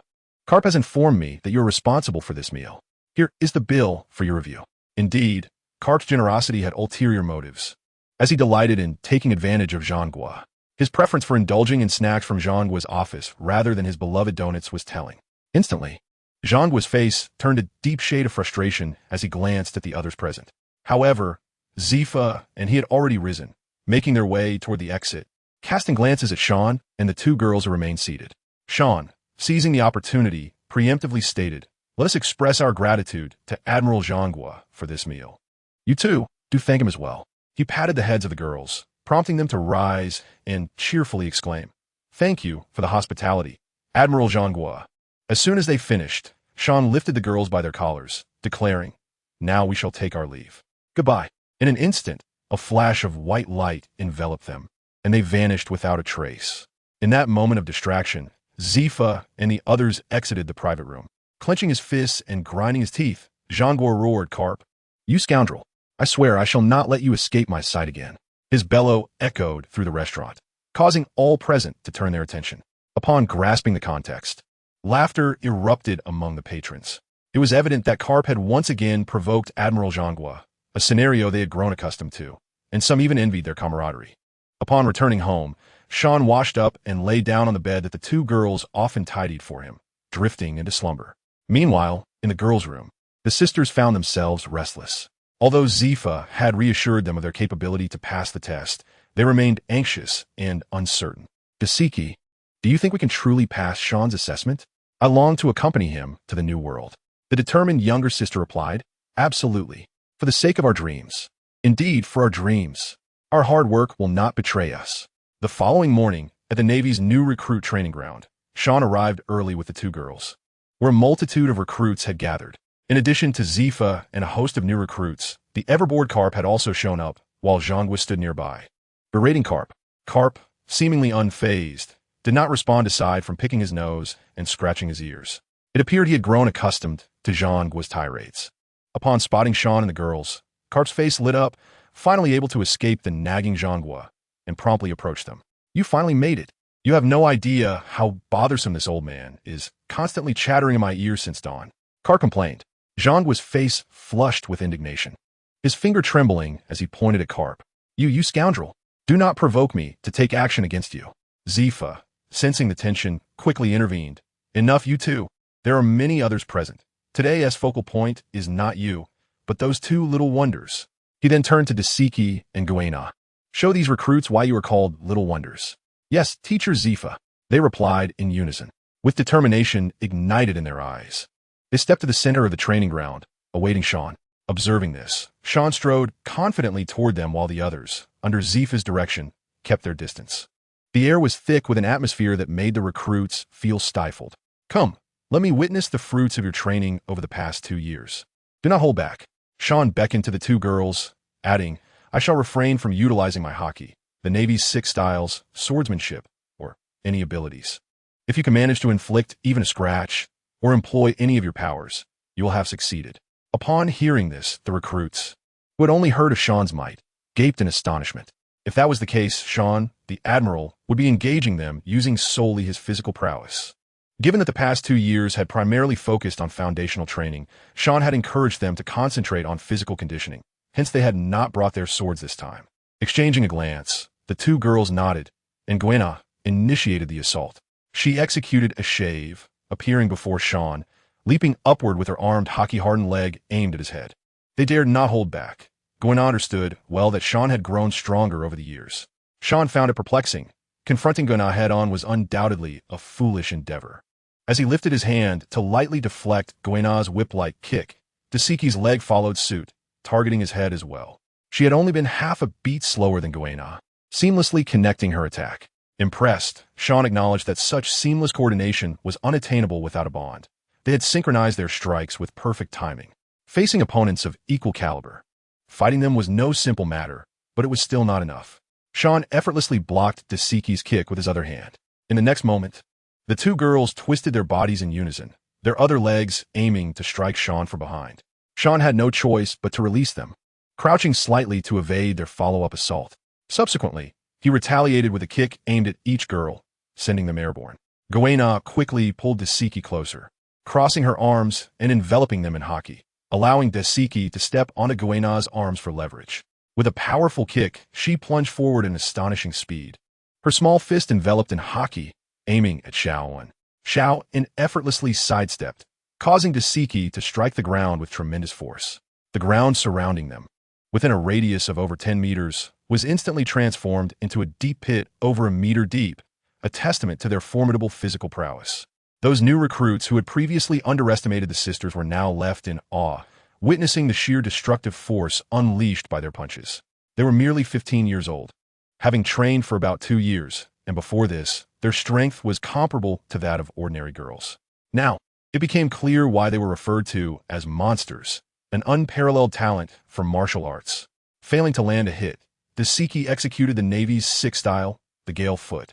Garp has informed me that you are responsible for this meal. Here is the bill for your review. Indeed, Garp's generosity had ulterior motives. As he delighted in taking advantage of Zhangguo, his preference for indulging in snacks from Zhangguo's office rather than his beloved donuts was telling. Instantly, Zhangguo's face turned a deep shade of frustration as he glanced at the others present. However, Zifa and he had already risen, making their way toward the exit, casting glances at Sean and the two girls who remained seated. Sean, seizing the opportunity, preemptively stated, "Let us express our gratitude to Admiral Zhangguo for this meal. You too, do thank him as well." He patted the heads of the girls, prompting them to rise and cheerfully exclaim, "Thank you for the hospitality, Admiral Zhangguo." As soon as they finished, Sean lifted the girls by their collars, declaring, "Now we shall take our leave. Goodbye." In an instant, a flash of white light enveloped them, and they vanished without a trace. In that moment of distraction, Zifa and the others exited the private room. Clenching his fists and grinding his teeth, Zhangguo roared, "Garp, you scoundrel! I swear I shall not let you escape my sight again." His bellow echoed through the restaurant, causing all present to turn their attention. Upon grasping the context, laughter erupted among the patrons. It was evident that Garp had once again provoked Admiral Zhangguo, a scenario they had grown accustomed to, and some even envied their camaraderie. Upon returning home, Sean washed up and lay down on the bed that the two girls often tidied for him, drifting into slumber. Meanwhile, in the girls' room, the sisters found themselves restless. Although Zifa had reassured them of their capability to pass the test, they remained anxious and uncertain. "Gasiki, do you think we can truly pass Sean's assessment? I long to accompany him to the new world." The determined younger sister replied, "Absolutely. For the sake of our dreams. Indeed, for our dreams. Our hard work will not betray us." The following morning, at the Navy's new recruit training ground, Sean arrived early with the two girls, where a multitude of recruits had gathered. In addition to Zifa and a host of new recruits, the ever-bored Garp had also shown up, while Zhangguo stood nearby, berating Garp. Garp, seemingly unfazed, did not respond aside from picking his nose and scratching his ears. It appeared he had grown accustomed to Zhangguo's tirades. Upon spotting Sean and the girls, Carp's face lit up, finally able to escape the nagging Zhanghua, and promptly approached them. You finally made it. You have no idea how bothersome this old man is, constantly chattering in my ears since dawn. Carp complained. Zhanghua's face flushed with indignation, his finger trembling as he pointed at Carp. You scoundrel! Do not provoke me to take action against you. Zifa, sensing the tension, quickly intervened. Enough, you two. There are many others present. Today's focal point is not you, but those two little wonders. He then turned to Dasiki and Guena. Show these recruits why you are called little wonders. Yes, Teacher Zifa, they replied in unison, with determination ignited in their eyes. They stepped to the center of the training ground, awaiting Sean. Observing this, Sean strode confidently toward them while the others, under Zifa's direction, kept their distance. The air was thick with an atmosphere that made the recruits feel stifled. Come, let me witness the fruits of your training over the past 2 years. Do not hold back. Sean beckoned to the two girls, adding, I shall refrain from utilizing my haki, the Navy's 6 styles, swordsmanship, or any abilities. If you can manage to inflict even a scratch, or employ any of your powers, you will have succeeded. Upon hearing this, the recruits, who had only heard of Sean's might, gaped in astonishment. If that was the case, Sean, the Admiral, would be engaging them using solely his physical prowess. Given that the past 2 years had primarily focused on foundational training, Sean had encouraged them to concentrate on physical conditioning. Hence, they had not brought their swords this time. Exchanging a glance, the two girls nodded, and Guena initiated the assault. She executed a shave, appearing before Sean, leaping upward with her armed hockey-hardened leg aimed at his head. They dared not hold back. Guena understood well that Sean had grown stronger over the years. Sean found it perplexing. Confronting Guena head-on was undoubtedly a foolish endeavor. As he lifted his hand to lightly deflect Guena's whip-like kick, Dasiki's leg followed suit, targeting his head as well. She had only been half a beat slower than Guena, seamlessly connecting her attack. Impressed, Sean acknowledged that such seamless coordination was unattainable without a bond. They had synchronized their strikes with perfect timing. Facing opponents of equal caliber, fighting them was no simple matter, but it was still not enough. Sean effortlessly blocked Dasiki's kick with his other hand. In the next moment, the two girls twisted their bodies in unison, their other legs aiming to strike Sean from behind. Sean had no choice but to release them, crouching slightly to evade their follow-up assault. Subsequently, he retaliated with a kick aimed at each girl, sending them airborne. Guena quickly pulled Dasiki closer, crossing her arms and enveloping them in haki, allowing Dasiki to step onto Guena's arms for leverage. With a powerful kick, she plunged forward in astonishing speed, her small fist enveloped in haki, aiming at Xiaowen. Xiao effortlessly sidestepped, causing Dasiki to strike the ground with tremendous force. The ground surrounding them, within a radius of over 10 meters, was instantly transformed into a deep pit over a meter deep, a testament to their formidable physical prowess. Those new recruits who had previously underestimated the sisters were now left in awe, witnessing the sheer destructive force unleashed by their punches. They were merely 15 years old, having trained for about 2 years, and before this, their strength was comparable to that of ordinary girls. Now, it became clear why they were referred to as monsters, an unparalleled talent for martial arts. Failing to land a hit, Dasiki executed the Navy's 6 style, the Gale Foot,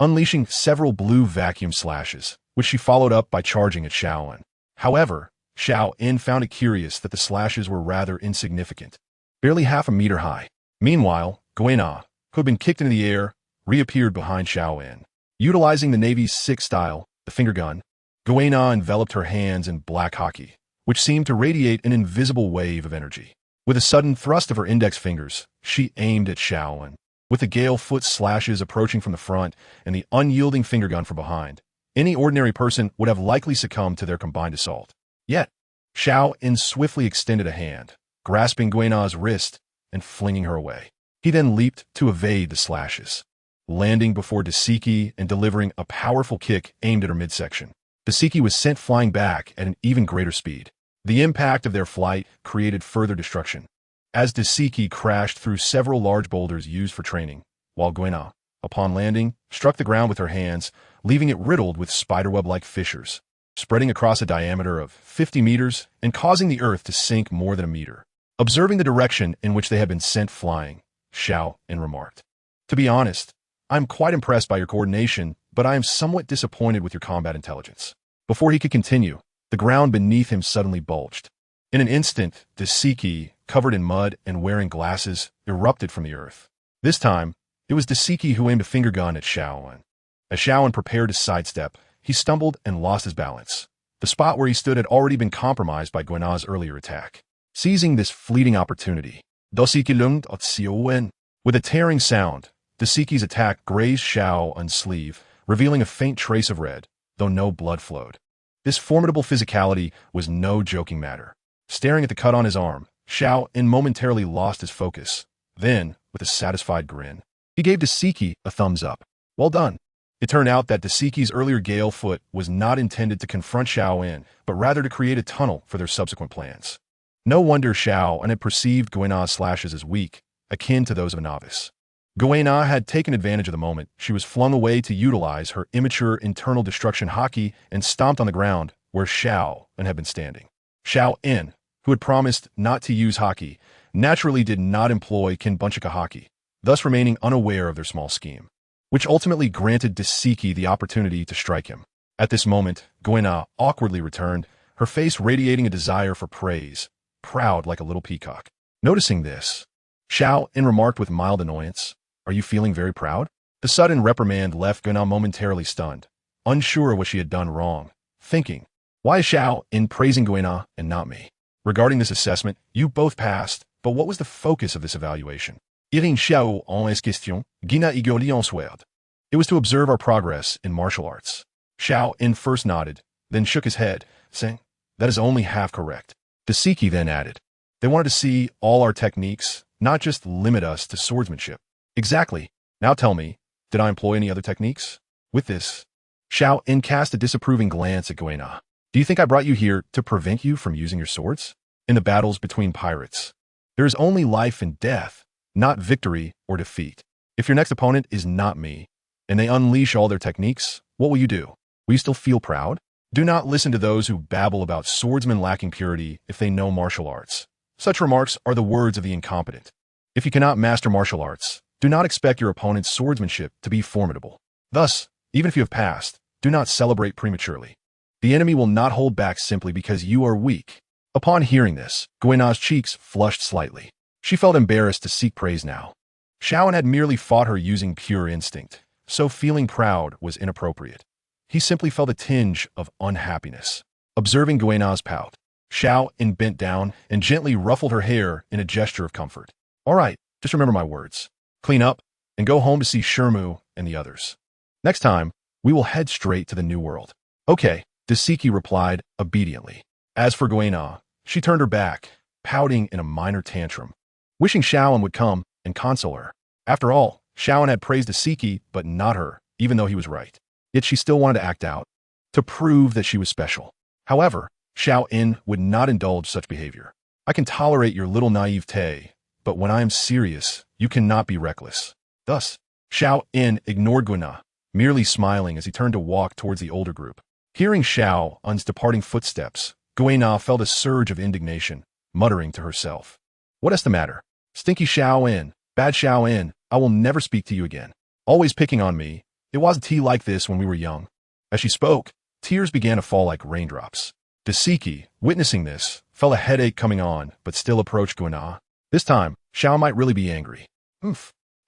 unleashing several blue vacuum slashes, which she followed up by charging at Xiaowen. However, Xiaowen found it curious that the slashes were rather insignificant, barely half a meter high. Meanwhile, Guena, who had been kicked into the air, reappeared behind Xiaowen. Utilizing the Navy's 6 style, the finger gun, Guena enveloped her hands in black haki, which seemed to radiate an invisible wave of energy. With a sudden thrust of her index fingers, she aimed at Xiaowen. With the Gale Foot slashes approaching from the front and the unyielding finger gun from behind, any ordinary person would have likely succumbed to their combined assault. Yet, Xiaowen swiftly extended a hand, grasping Guena's wrist and flinging her away. He then leaped to evade the slashes, landing before Dasiki and delivering a powerful kick aimed at her midsection. Dasiki was sent flying back at an even greater speed. The impact of their flight created further destruction, as Dasiki crashed through several large boulders used for training, while Guena, upon landing, struck the ground with her hands, leaving it riddled with spiderweb-like fissures, spreading across a diameter of 50 meters and causing the earth to sink more than a meter. Observing the direction in which they had been sent flying, Xiaowen remarked, "To be honest, I'm quite impressed by your coordination, but I am somewhat disappointed with your combat intelligence." Before he could continue, the ground beneath him suddenly bulged, In an instant, Desiki, covered in mud and wearing glasses, erupted from the earth. This time, it was Desiki who aimed a finger gun at Xiaowen. As Xiaowen prepared to sidestep, he stumbled and lost his balance. The spot where he stood had already been compromised by Guina's earlier attack. Seizing this fleeting opportunity, Desiki lunged at Xiaowen. With a tearing sound, Desiki's attack grazed Xiaowen's sleeve, revealing a faint trace of red, though no blood flowed. This formidable physicality was no joking matter. Staring at the cut on his arm, Xiaowen momentarily lost his focus. Then, with a satisfied grin, he gave Desiki a thumbs up. Well done. It turned out that Desiki's earlier gale foot was not intended to confront Xiaowen, but rather to create a tunnel for their subsequent plans. No wonder Xiaowen had perceived Guina's slashes as weak, akin to those of a novice. Guina had taken advantage of the moment. She was flung away to utilize her immature internal destruction haki and stomped on the ground where Xiaowen had been standing. Xiaowen, who had promised not to use haki, naturally did not employ Kinbunchika haki, thus remaining unaware of their small scheme, which ultimately granted Desiki the opportunity to strike him. At this moment, Guina awkwardly returned, her face radiating a desire for praise, proud like a little peacock. Noticing this, Xiaowen remarked with mild annoyance, "Are you feeling very proud?" The sudden reprimand left Guina momentarily stunned, unsure of what she had done wrong, thinking, "Why is Xiaowen praising Guina and not me?" Regarding this assessment, you both passed, but what was the focus of this evaluation? Irin Xiaowen est question, Guina igoli en swerd. It was to observe our progress in martial arts. Xiaowen first nodded, then shook his head, saying, "That is only half correct." Desiki then added, "They wanted to see all our techniques, not just limit us to swordsmanship." Exactly. Now tell me, did I employ any other techniques? With this, Xiaowen cast a disapproving glance at Guina. "Do you think I brought you here to prevent you from using your swords? In the battles between pirates, there is only life and death, not victory or defeat. If your next opponent is not me, and they unleash all their techniques, what will you do? Will you still feel proud? Do not listen to those who babble about swordsmen lacking purity if they know martial arts. Such remarks are the words of the incompetent. If you cannot master martial arts, do not expect your opponent's swordsmanship to be formidable. Thus, even if you have passed, do not celebrate prematurely. The enemy will not hold back simply because you are weak." Upon hearing this, Guina's cheeks flushed slightly. She felt embarrassed to seek praise now. Xiaowen had merely fought her using pure instinct, so feeling proud was inappropriate. He simply felt a tinge of unhappiness. Observing Guina's pout, Xiaowen bent down and gently ruffled her hair in a gesture of comfort. "All right, just remember my words. Clean up and go home to see Shermu and the others. Next time, we will head straight to the New World." "Okay," Desiki replied obediently. As for Guina, she turned her back, pouting in a minor tantrum, wishing Xiaowen would come and console her. After all, Xiaowen had praised Desiki, but not her, even though he was right. Yet she still wanted to act out, to prove that she was special. However, Xiaowen would not indulge such behavior. "I can tolerate your little naivete, but when I am serious, you cannot be reckless." Thus, Xiaowen ignored Guina, merely smiling as he turned to walk towards the older group. Hearing Xiaowen's departing footsteps, Guina felt a surge of indignation, muttering to herself, "What is the matter? Stinky Xiaowen, bad Xiaowen, I will never speak to you again. Always picking on me. It wasn't tea like this when we were young." As she spoke, tears began to fall like raindrops. Desiki, witnessing this, felt a headache coming on, but still approached Guina. This time, Xiao might really be angry.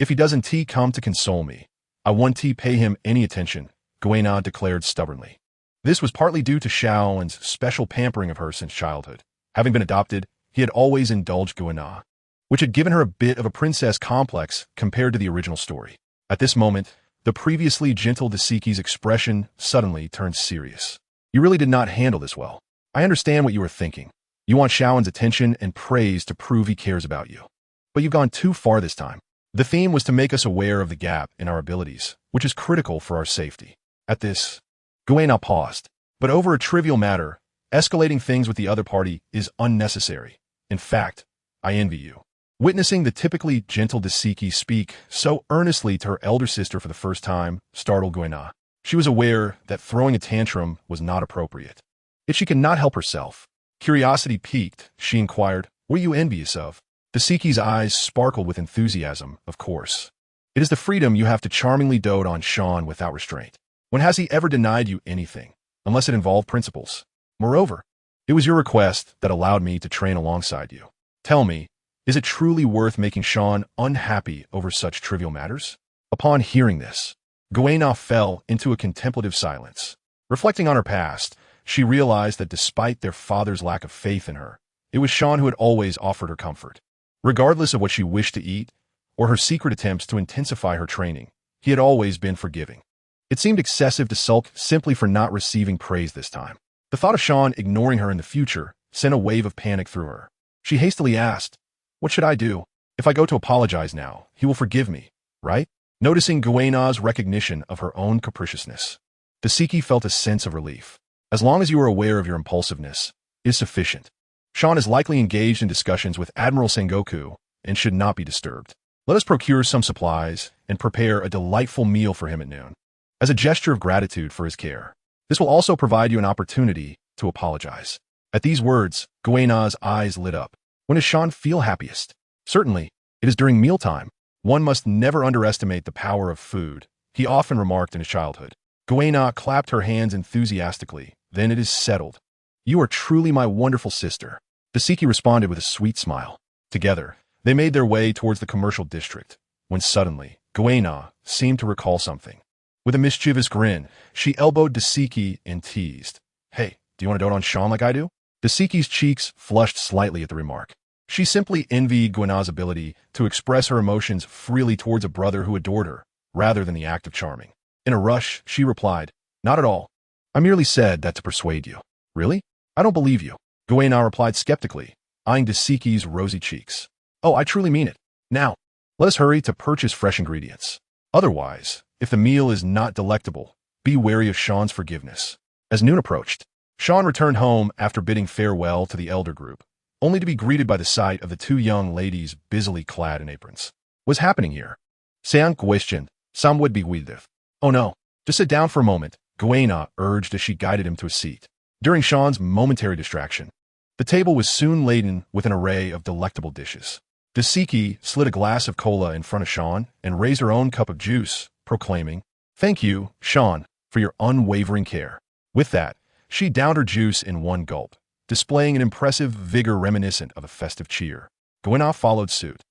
If he doesn't come to console me, I won't pay him any attention," Guina declared stubbornly. This was partly due to Xiaowen's special pampering of her since childhood. Having been adopted, he had always indulged Guina, which had given her a bit of a princess complex compared to the original story. At this moment, the previously gentle Desiki's expression suddenly turned serious. "You really did not handle this well. I understand what you were thinking. You want Xiaowen's attention and praise to prove he cares about you. But you've gone too far this time." The theme was to make us aware of the gap in our abilities, which is critical for our safety. At this, Guina paused. "But over a trivial matter, escalating things with the other party is unnecessary. In fact, I envy you." Witnessing the typically gentle Desiki speak so earnestly to her elder sister for the first time startled Guina. She was aware that throwing a tantrum was not appropriate. Yet she could not help herself. Curiosity piqued, she inquired, "What are you envious of?" Desiki's eyes sparkled with enthusiasm, of course. "It is the freedom you have to charmingly dote on Sean without restraint. When has he ever denied you anything, unless it involved principles? Moreover, It was your request that allowed me to train alongside you. Tell me, is it truly worth making Sean unhappy over such trivial matters? Upon hearing this, Guena fell into a contemplative silence. Reflecting on her past, she realized that despite their father's lack of faith in her, it was Sean who had always offered her comfort. Regardless of what she wished to eat, or her secret attempts to intensify her training, he had always been forgiving. It seemed excessive to sulk simply for not receiving praise this time. The thought of Sean ignoring her in the future sent a wave of panic through her. She hastily asked, "What should I do? If I go to apologize now, he will forgive me, right?" Noticing Guena's recognition of her own capriciousness, Dasiki felt a sense of relief. As long as you are aware of your impulsiveness, it is sufficient. Sean is likely engaged in discussions with Admiral Sengoku and should not be disturbed. Let us procure some supplies and prepare a delightful meal for him at noon, as a gesture of gratitude for his care. This will also provide you an opportunity to apologize. At these words, Guena's eyes lit up. When does Sean feel happiest? Certainly, it is during mealtime. One must never underestimate the power of food, he often remarked in his childhood. Guena clapped her hands enthusiastically. Then it is settled. You are truly my wonderful sister. Dasiki responded with a sweet smile. Together, they made their way towards the commercial district, when suddenly, Guena seemed to recall something. With a mischievous grin, she elbowed Dasiki and teased, "Hey, do you want to dote on Sean like I do?" Dasiki's cheeks flushed slightly at the remark. She simply envied Guena's ability to express her emotions freely towards a brother who adored her, rather than the act of charming. In a rush, she replied, "Not at all. I merely said that to persuade you." "Really? I don't believe you," Guena replied skeptically, eyeing Dasiki's rosy cheeks. "Oh, I truly mean it. Now, let us hurry to purchase fresh ingredients. Otherwise, if the meal is not delectable, be wary of Sean's forgiveness." As noon approached, Sean returned home after bidding farewell to the elder group, only to be greeted by the sight of the two young ladies busily clad in aprons. "What's happening here?" Sean questioned. "Some would be with. Oh no, just sit down for a moment," Guena urged as she guided him to a seat. During Sean's momentary distraction, the table was soon laden with an array of delectable dishes. Dasiki slid a glass of cola in front of Sean and raised her own cup of juice, proclaiming, "Thank you, Sean, for your unwavering care." With that, she downed her juice in one gulp, displaying an impressive vigor reminiscent of a festive cheer. Guena followed suit,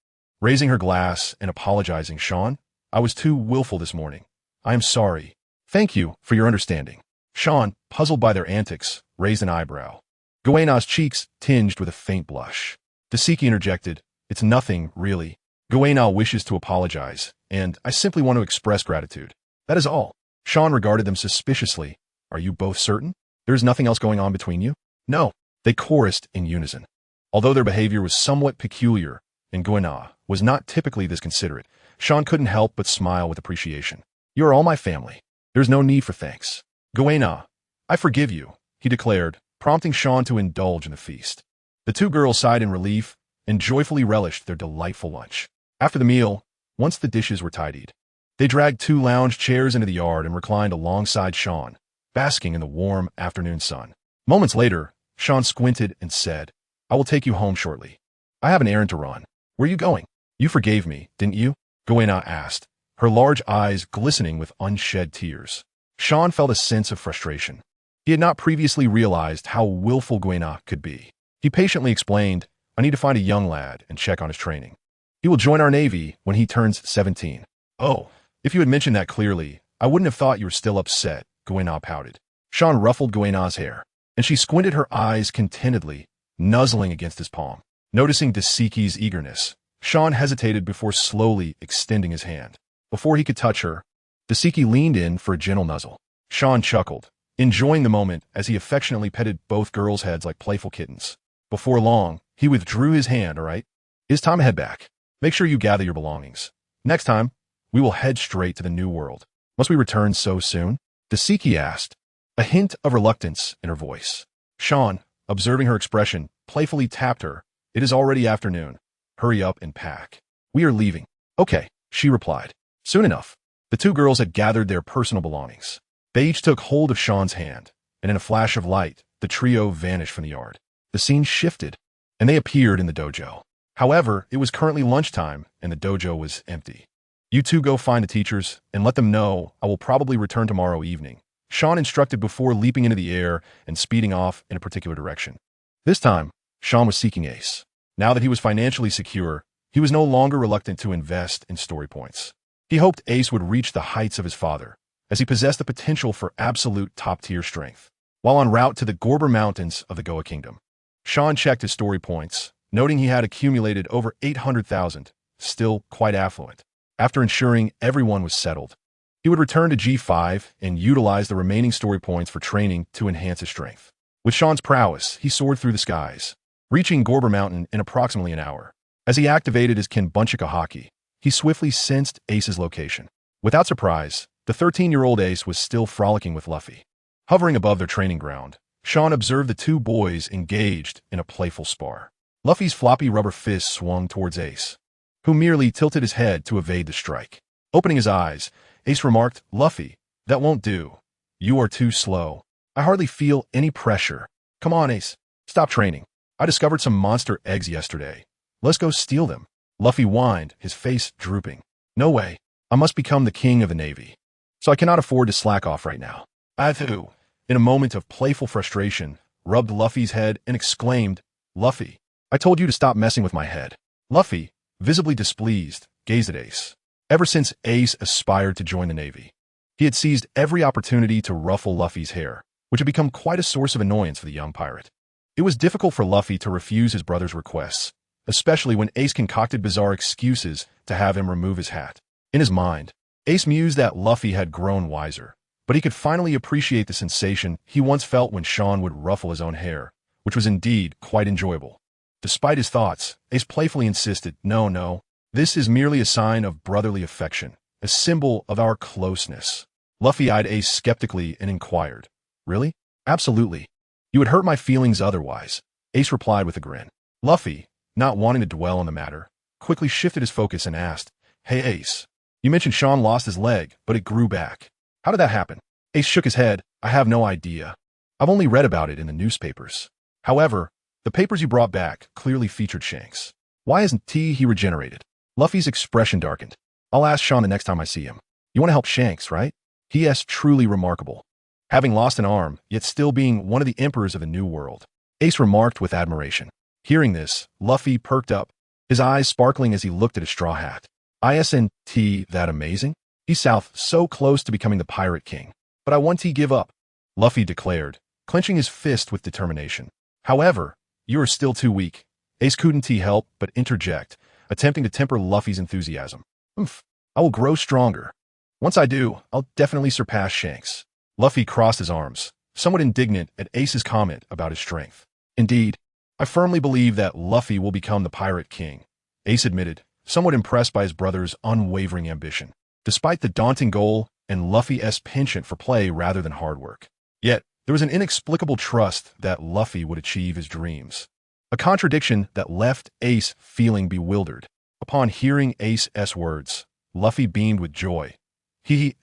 raising her glass and apologizing. "Sean, I was too willful this morning. I am sorry. Thank you for your understanding." Sean, puzzled by their antics, raised an eyebrow. Guena's cheeks tinged with a faint blush. Dasiki interjected, "It's nothing, really. Guena wishes to apologize, and I simply want to express gratitude. That is all." Sean regarded them suspiciously. "Are you both certain? There is nothing else going on between you?" "No," they chorused in unison. Although their behavior was somewhat peculiar, and Guena was not typically this considerate, Sean couldn't help but smile with appreciation. "You are all my family. There's no need for thanks." "Guena, I forgive you," he declared, prompting Sean to indulge in the feast. The two girls sighed in relief and joyfully relished their delightful lunch. After the meal, once the dishes were tidied, they dragged two lounge chairs into the yard and reclined alongside Sean, basking in the warm afternoon sun. Moments later, Sean squinted and said, "I will take you home shortly. I have an errand to run." "Where are you going?" "You forgave me, didn't you?" Guena asked, her large eyes glistening with unshed tears. Sean felt a sense of frustration. He had not previously realized how willful Guena could be. He patiently explained, "I need to find a young lad and check on his training. He will join our Navy when he turns 17. "Oh, if you had mentioned that clearly, I wouldn't have thought you were still upset," Guena pouted. Sean ruffled Guena's hair, and she squinted her eyes contentedly, nuzzling against his palm. Noticing Dasiki's eagerness, Sean hesitated before slowly extending his hand. Before he could touch her, Dasiki leaned in for a gentle nuzzle. Sean chuckled, enjoying the moment as he affectionately petted both girls' heads like playful kittens. Before long, he withdrew his hand. "All right, it's time to head back. Make sure you gather your belongings. Next time, we will head straight to the New World." "Must we return so soon?" Dasiki asked, a hint of reluctance in her voice. Sean, observing her expression, playfully tapped her. "It is already afternoon. Hurry up and pack. We are leaving." "Okay," she replied. Soon enough, the two girls had gathered their personal belongings. They each took hold of Sean's hand, and in a flash of light, the trio vanished from the yard. The scene shifted, and they appeared in the dojo. However, it was currently lunchtime, and the dojo was empty. "You two go find the teachers, and let them know I will probably return tomorrow evening," Sean instructed before leaping into the air and speeding off in a particular direction. This time, Sean was seeking Ace. Now that he was financially secure, he was no longer reluctant to invest in story points. He hoped Ace would reach the heights of his father, as he possessed the potential for absolute top-tier strength. While en route to the Gorber Mountains of the Goa Kingdom, Sean checked his story points, noting he had accumulated over 800,000, still quite affluent. After ensuring everyone was settled, he would return to G5 and utilize the remaining story points for training to enhance his strength. With Sean's prowess, he soared through the skies, reaching Gorber Mountain in approximately an hour. As he activated his Kinbunchika Haki, he swiftly sensed Ace's location. Without surprise, the 13-year-old Ace was still frolicking with Luffy. Hovering above their training ground, Sean observed the two boys engaged in a playful spar. Luffy's floppy rubber fist swung towards Ace, who merely tilted his head to evade the strike. Opening his eyes, Ace remarked, "Luffy, that won't do. You are too slow. I hardly feel any pressure. Come on, Ace. Stop training. I discovered some monster eggs yesterday. Let's go steal them." Luffy whined, his face drooping. "No way. I must become the king of the Navy. So I cannot afford to slack off right now." Athu, in a moment of playful frustration, rubbed Luffy's head and exclaimed, "Luffy, I told you to stop messing with my head." Luffy, visibly displeased, gazed at Ace. Ever since Ace aspired to join the Navy, he had seized every opportunity to ruffle Luffy's hair, which had become quite a source of annoyance for the young pirate. It was difficult for Luffy to refuse his brother's requests, especially when Ace concocted bizarre excuses to have him remove his hat. In his mind, Ace mused that Luffy had grown wiser, but he could finally appreciate the sensation he once felt when Sean would ruffle his own hair, which was indeed quite enjoyable. Despite his thoughts, Ace playfully insisted, No, this is merely a sign of brotherly affection, a symbol of our closeness." Luffy eyed Ace skeptically and inquired, "Really?" "Absolutely. You would hurt my feelings otherwise," Ace replied with a grin. Luffy, not wanting to dwell on the matter, quickly shifted his focus and asked, "Hey Ace, you mentioned Sean lost his leg, but it grew back. How did that happen?" Ace shook his head. "I have no idea. I've only read about it in the newspapers. However, the papers you brought back clearly featured Shanks. Why isn't he regenerated?" Luffy's expression darkened. "I'll ask Sean the next time I see him. You want to help Shanks, right? He is truly remarkable. Having lost an arm, yet still being one of the emperors of the New World," Ace remarked with admiration. Hearing this, Luffy perked up, his eyes sparkling as he looked at his straw hat. "Isn't that amazing? He's so close to becoming the Pirate King. But I won't give up," Luffy declared, clenching his fist with determination. "However, you are still too weak." Ace couldn't help but interject, attempting to temper Luffy's enthusiasm. "I will grow stronger. Once I do, I'll definitely surpass Shanks." Luffy crossed his arms, somewhat indignant at Ace's comment about his strength. "Indeed, I firmly believe that Luffy will become the Pirate King," Ace admitted, somewhat impressed by his brother's unwavering ambition. Despite the daunting goal and Luffy's penchant for play rather than hard work, yet there was an inexplicable trust that Luffy would achieve his dreams. A contradiction that left Ace feeling bewildered. Upon hearing Ace's words, Luffy beamed with joy.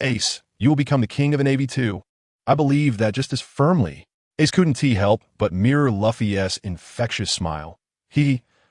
Ace, you will become the king of the Navy too. I believe that just as firmly." Ace couldn't help but mirror Luffy's infectious smile.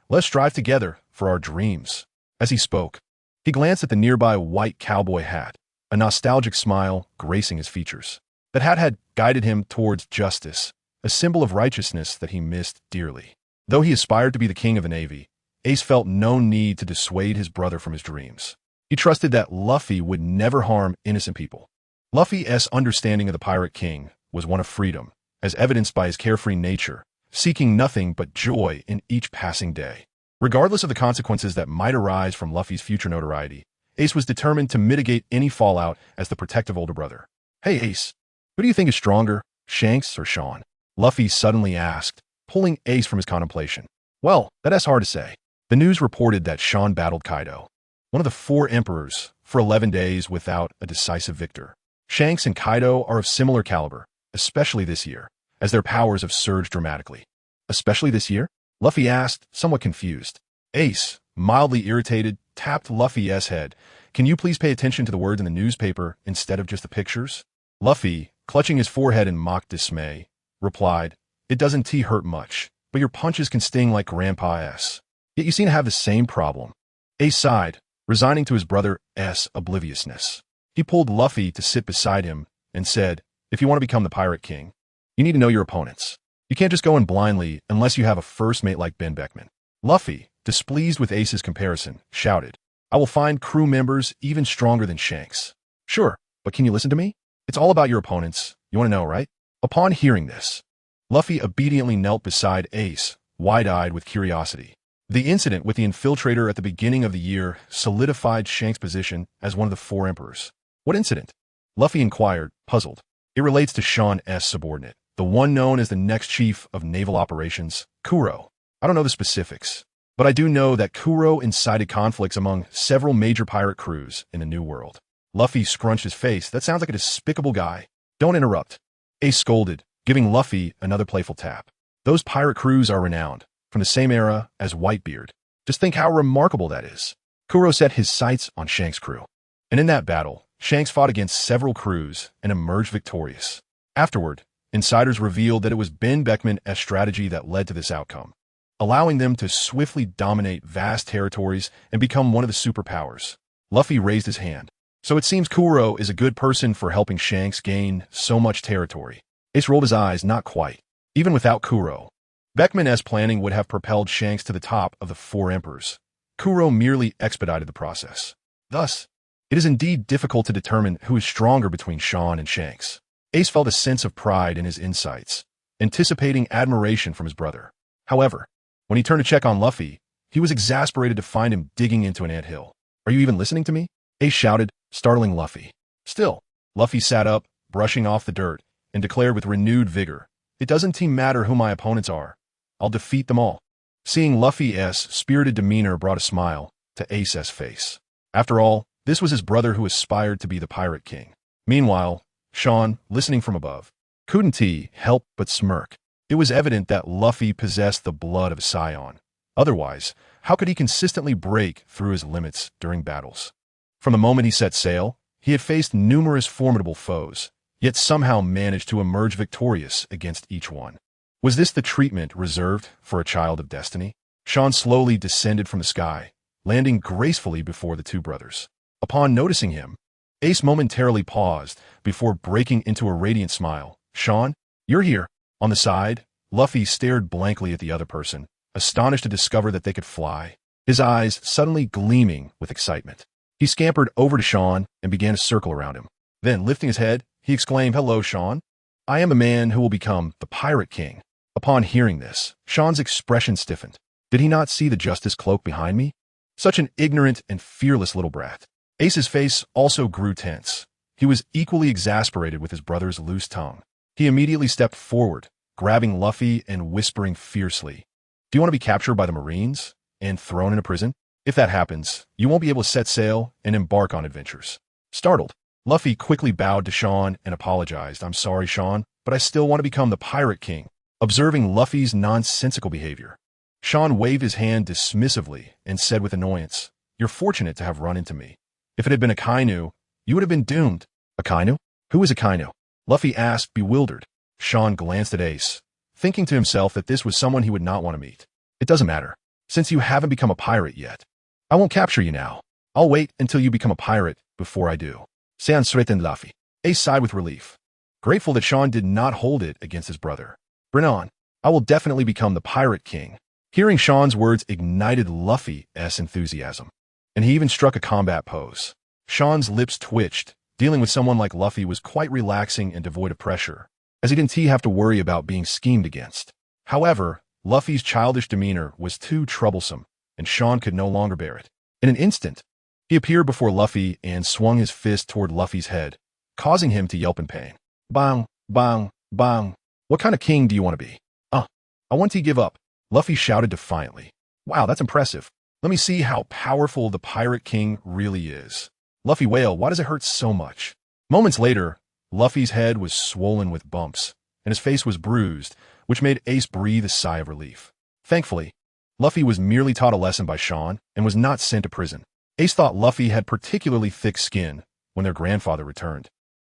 "Let's strive together for our dreams." As he spoke, he glanced at the nearby white cowboy hat, a nostalgic smile gracing his features. That hat had guided him towards justice, a symbol of righteousness that he missed dearly. Though he aspired to be the king of the Navy, Ace felt no need to dissuade his brother from his dreams. He trusted that Luffy would never harm innocent people. Luffy's understanding of the Pirate King was one of freedom, as evidenced by his carefree nature, seeking nothing but joy in each passing day. Regardless of the consequences that might arise from Luffy's future notoriety, Ace was determined to mitigate any fallout as the protective older brother. "Hey Ace, who do you think is stronger, Shanks or Sean?" Luffy suddenly asked, pulling Ace from his contemplation. "Well, that's hard to say." The news reported that Sean battled Kaido, one of the 4 emperors, for 11 days without a decisive victor. Shanks and Kaido are of similar caliber, especially this year, as their powers have surged dramatically. "Especially this year?" Luffy asked, somewhat confused. Ace, mildly irritated, tapped Luffy's head. "Can you please pay attention to the words in the newspaper instead of just the pictures?" Luffy, clutching his forehead in mock dismay, replied, "It doesn't hurt much, but your punches can sting like Grandpa's. Yet you seem to have the same problem." Ace sighed, resigning to his brother's obliviousness. He pulled Luffy to sit beside him and said, If you want to become the Pirate King, you need to know your opponents. You can't just go in blindly unless you have a first mate like Ben Beckman. Luffy, displeased with Ace's comparison, shouted, I will find crew members even stronger than Shanks. Sure, but can you listen to me? It's all about your opponents. You want to know, right? Upon hearing this, Luffy obediently knelt beside Ace, wide-eyed with curiosity. The incident with the infiltrator at the beginning of the year solidified Shanks' position as one of the four emperors. What incident? Luffy inquired, puzzled. It relates to Sean's subordinate, the one known as the next chief of naval operations, Kuro. I don't know the specifics, but I do know that Kuro incited conflicts among several major pirate crews in the New World. Luffy scrunched his face. That sounds like a despicable guy. Don't interrupt. Ace scolded, giving Luffy another playful tap. Those pirate crews are renowned, from the same era as Whitebeard. Just think how remarkable that is. Kuro set his sights on Shanks' crew. And in that battle, Shanks fought against several crews and emerged victorious. Afterward, insiders revealed that it was Ben Beckman's strategy that led to this outcome, allowing them to swiftly dominate vast territories and become one of the superpowers. Luffy raised his hand. So it seems Kuro is a good person for helping Shanks gain so much territory. Ace rolled his eyes. Not quite. Even without Kuro, Beckman's planning would have propelled Shanks to the top of the four emperors. Kuro merely expedited the process. Thus, it is indeed difficult to determine who is stronger between Sean and Shanks. Ace felt a sense of pride in his insights, anticipating admiration from his brother. However, when he turned to check on Luffy, he was exasperated to find him digging into an anthill. Are you even listening to me? Ace shouted, startling Luffy. Still, Luffy sat up, brushing off the dirt, and declared with renewed vigor, It doesn't matter who my opponents are. I'll defeat them all. Seeing Luffy's spirited demeanor brought a smile to Ace's face. After all, this was his brother who aspired to be the Pirate King. Meanwhile, Sean, listening from above, couldn't he help but smirk. It was evident that Luffy possessed the blood of a scion. Otherwise, how could he consistently break through his limits during battles? From the moment he set sail, he had faced numerous formidable foes, yet somehow managed to emerge victorious against each one. Was this the treatment reserved for a child of destiny? Sean slowly descended from the sky, landing gracefully before the two brothers. Upon noticing him, Ace momentarily paused before breaking into a radiant smile. Sean, you're here. On the side, Luffy stared blankly at the other person, astonished to discover that they could fly, his eyes suddenly gleaming with excitement. He scampered over to Sean and began to circle around him. Then, lifting his head, he exclaimed, Hello, Sean. I am the man who will become the Pirate King. Upon hearing this, Sean's expression stiffened. Did he not see the justice cloak behind me? Such an ignorant and fearless little brat. Ace's face also grew tense. He was equally exasperated with his brother's loose tongue. He immediately stepped forward, grabbing Luffy and whispering fiercely, Do you want to be captured by the Marines and thrown into prison? If that happens, you won't be able to set sail and embark on adventures. Startled, Luffy quickly bowed to Sean and apologized. I'm sorry, Sean, but I still want to become the Pirate King. Observing Luffy's nonsensical behavior, Sean waved his hand dismissively and said with annoyance, You're fortunate to have run into me. If it had been a Kainu, you would have been doomed. A Kainu? Who is a Kainu? Luffy asked, bewildered. Sean glanced at Ace, thinking to himself that this was someone he would not want to meet. It doesn't matter, since you haven't become a pirate yet. I won't capture you now. I'll wait until you become a pirate before I do. Sans threatened Luffy. Ace sighed with relief, grateful that Sean did not hold it against his brother. Bring on. I will definitely become the Pirate King. Hearing Sean's words ignited Luffy's enthusiasm, and he even struck a combat pose. Sean's lips twitched. Dealing with someone like Luffy was quite relaxing and devoid of pressure, as he didn't have to worry about being schemed against. However, Luffy's childish demeanor was too troublesome, and Sean could no longer bear it. In an instant, he appeared before Luffy and swung his fist toward Luffy's head, causing him to yelp in pain. Bang, bang, bang. What kind of king do you want to be? I want to give up, Luffy shouted defiantly. Wow, that's impressive. Let me see how powerful the Pirate King really is. Luffy wailed, why does it hurt so much? Moments later, Luffy's head was swollen with bumps, and his face was bruised, which made Ace breathe a sigh of relief. Thankfully, Luffy was merely taught a lesson by Sean and was not sent to prison. Ace thought Luffy had particularly thick skin when their grandfather returned.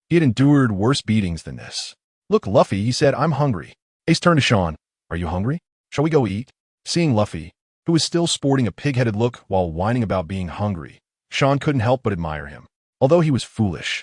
He had endured worse beatings than this. Look, Luffy, he said, I'm hungry. Ace turned to Sean. Are you hungry? Shall we go eat? Seeing Luffy, who was still sporting a pig-headed look while whining about being hungry, Sean couldn't help but admire him. Although he was foolish,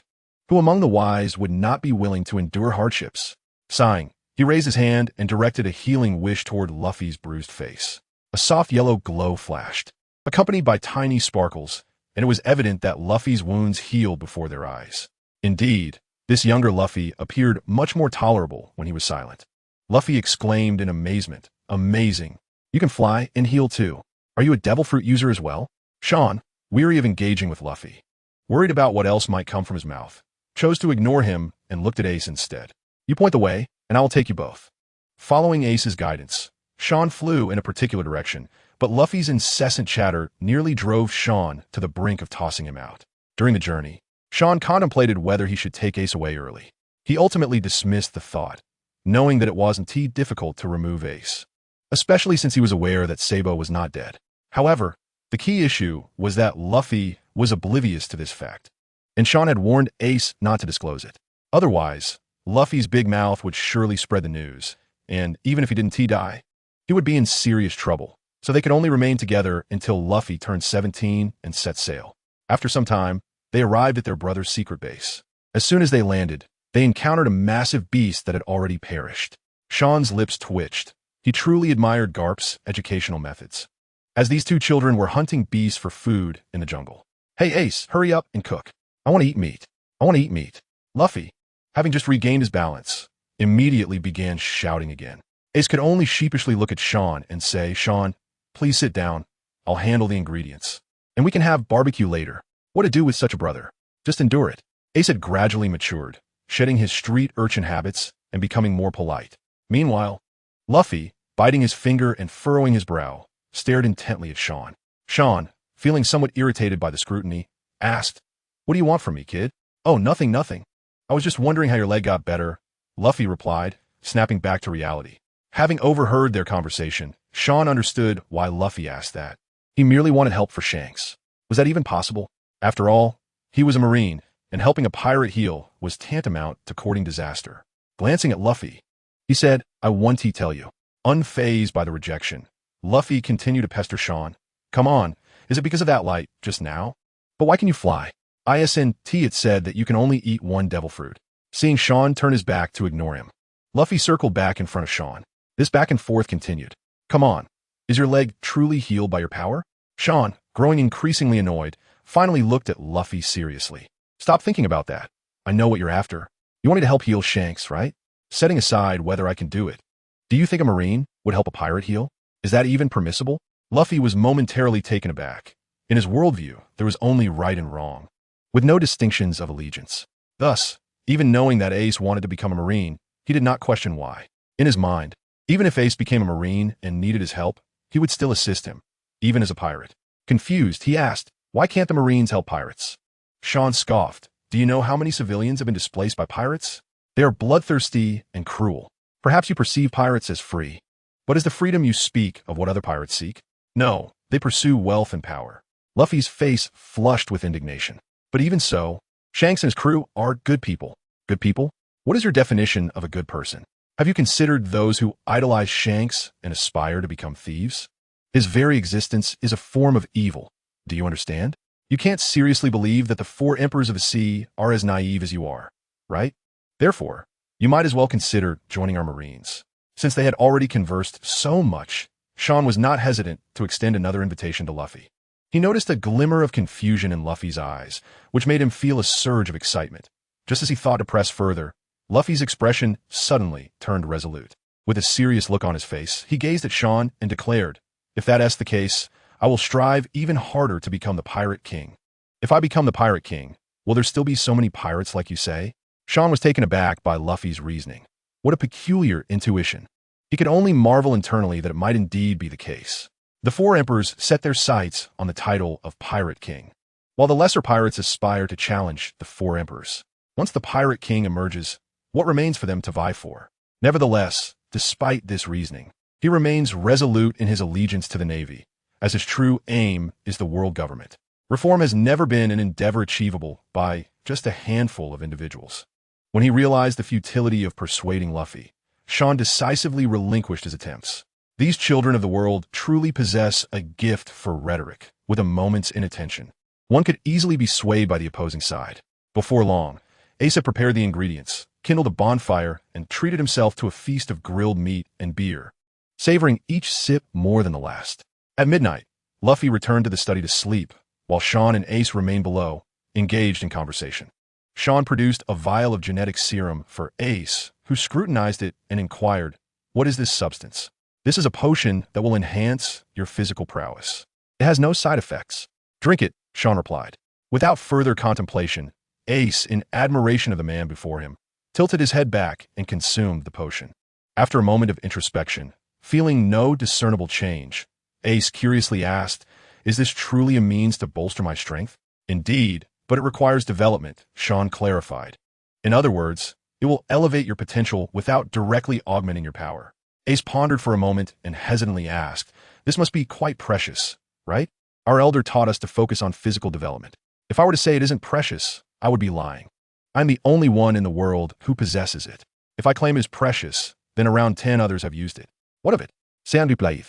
Who among the wise would not be willing to endure hardships? Sighing, he raised his hand and directed a healing wish toward Luffy's bruised face. A soft yellow glow flashed, accompanied by tiny sparkles, and it was evident that Luffy's wounds healed before their eyes. Indeed, this younger Luffy appeared much more tolerable when he was silent. Luffy exclaimed in amazement, "Amazing! You can fly and heal too. Are you a devil fruit user as well?" Sean, weary of engaging with Luffy, worried about what else might come from his mouth, chose to ignore him and looked at Ace instead. "You point the way, and I will take you both." Following Ace's guidance, Sean flew in a particular direction, but Luffy's incessant chatter nearly drove Sean to the brink of tossing him out. During the journey, Sean contemplated whether he should take Ace away early. He ultimately dismissed the thought, knowing that it wasn't too difficult to remove Ace, especially since he was aware that Sabo was not dead. However, the key issue was that Luffy was oblivious to this fact, and Sean had warned Ace not to disclose it. Otherwise, Luffy's big mouth would surely spread the news, and even if he didn't die, he would be in serious trouble. So they could only remain together until Luffy turned 17 and set sail. After some time, they arrived at their brother's secret base. As soon as they landed, they encountered a massive beast that had already perished. Sean's lips twitched. He truly admired Garp's educational methods, as these two children were hunting beasts for food in the jungle. "Hey Ace, hurry up and cook. I want to eat meat. I want to eat meat." Luffy, having just regained his balance, immediately began shouting again. Ace could only sheepishly look at Sean and say, "Sean, please sit down. I'll handle the ingredients, and we can have barbecue later." What to do with such a brother? Just endure it. Ace had gradually matured, shedding his street urchin habits and becoming more polite. Meanwhile, Luffy, biting his finger and furrowing his brow, stared intently at Sean. Sean, feeling somewhat irritated by the scrutiny, asked, "What do you want from me, kid?" "Oh, nothing, nothing. I was just wondering how your leg got better," Luffy replied, snapping back to reality. Having overheard their conversation, Sean understood why Luffy asked that. He merely wanted help for Shanks. Was that even possible? After all, he was a Marine, and helping a pirate heal was tantamount to courting disaster. Glancing at Luffy, he said, "I want to tell you." Unfazed by the rejection, Luffy continued to pester Sean. "Come on, is it because of that light just now? But why can you fly? ISNT it said that you can only eat one devil fruit." Seeing Sean turn his back to ignore him, Luffy circled back in front of Sean. This back and forth continued. "Come on, is your leg truly healed by your power?" Sean, growing increasingly annoyed, finally looked at Luffy seriously. "Stop thinking about that. I know what you're after. You want me to help heal Shanks, right? Setting aside whether I can do it, do you think a Marine would help a pirate heal? Is that even permissible?" Luffy was momentarily taken aback. In his worldview, there was only right and wrong, with no distinctions of allegiance. Thus, even knowing that Ace wanted to become a Marine, he did not question why. In his mind, even if Ace became a Marine and needed his help, he would still assist him, even as a pirate. Confused, he asked, "Why can't the Marines help pirates?" Sean scoffed. "Do you know how many civilians have been displaced by pirates? They are bloodthirsty and cruel. Perhaps you perceive pirates as free. But is the freedom you speak of what other pirates seek? No, they pursue wealth and power." Luffy's face flushed with indignation. "But even so, Shanks and his crew are good people." "Good people? What is your definition of a good person? Have you considered those who idolize Shanks and aspire to become thieves? His very existence is a form of evil. Do you understand? You can't seriously believe that the 4 emperors of the sea are as naive as you are, right? Therefore, you might as well consider joining our Marines." Since they had already conversed so much, Sean was not hesitant to extend another invitation to Luffy. He noticed a glimmer of confusion in Luffy's eyes, which made him feel a surge of excitement. Just as he thought to press further, Luffy's expression suddenly turned resolute. With a serious look on his face, he gazed at Sean and declared, "If that's the case, I will strive even harder to become the Pirate King." "If I become the Pirate King, will there still be so many pirates like you say?" Sean was taken aback by Luffy's reasoning. What a peculiar intuition. He could only marvel internally that it might indeed be the case. The 4 emperors set their sights on the title of Pirate King, while the lesser pirates aspire to challenge the 4 emperors. Once the Pirate King emerges, what remains for them to vie for? Nevertheless, despite this reasoning, he remains resolute in his allegiance to the Navy, as his true aim is the world government. Reform has never been an endeavor achievable by just a handful of individuals. When he realized the futility of persuading Luffy, Sean decisively relinquished his attempts. These children of the world truly possess a gift for rhetoric, with a moment's inattention. One could easily be swayed by the opposing side. Before long, Ace had prepared the ingredients, kindled a bonfire, and treated himself to a feast of grilled meat and beer, savoring each sip more than the last. At midnight, Luffy returned to the study to sleep, while Sean and Ace remained below, engaged in conversation. Sean produced a vial of genetic serum for Ace, who scrutinized it and inquired, "What is this substance?" "This is a potion that will enhance your physical prowess. It has no side effects." "Drink it," Sean replied. Without further contemplation, Ace, in admiration of the man before him, tilted his head back and consumed the potion. After a moment of introspection, feeling no discernible change, Ace curiously asked, "Is this truly a means to bolster my strength?" "Indeed, but it requires development," Sean clarified. "In other words, it will elevate your potential without directly augmenting your power." Ace pondered for a moment and hesitantly asked, "This must be quite precious, right? Our elder taught us to focus on physical development. If I were to say it isn't precious, I would be lying. I'm the only one in the world who possesses it. If I claim it is precious, then around 10 others have used it. What of it?" Sandy played.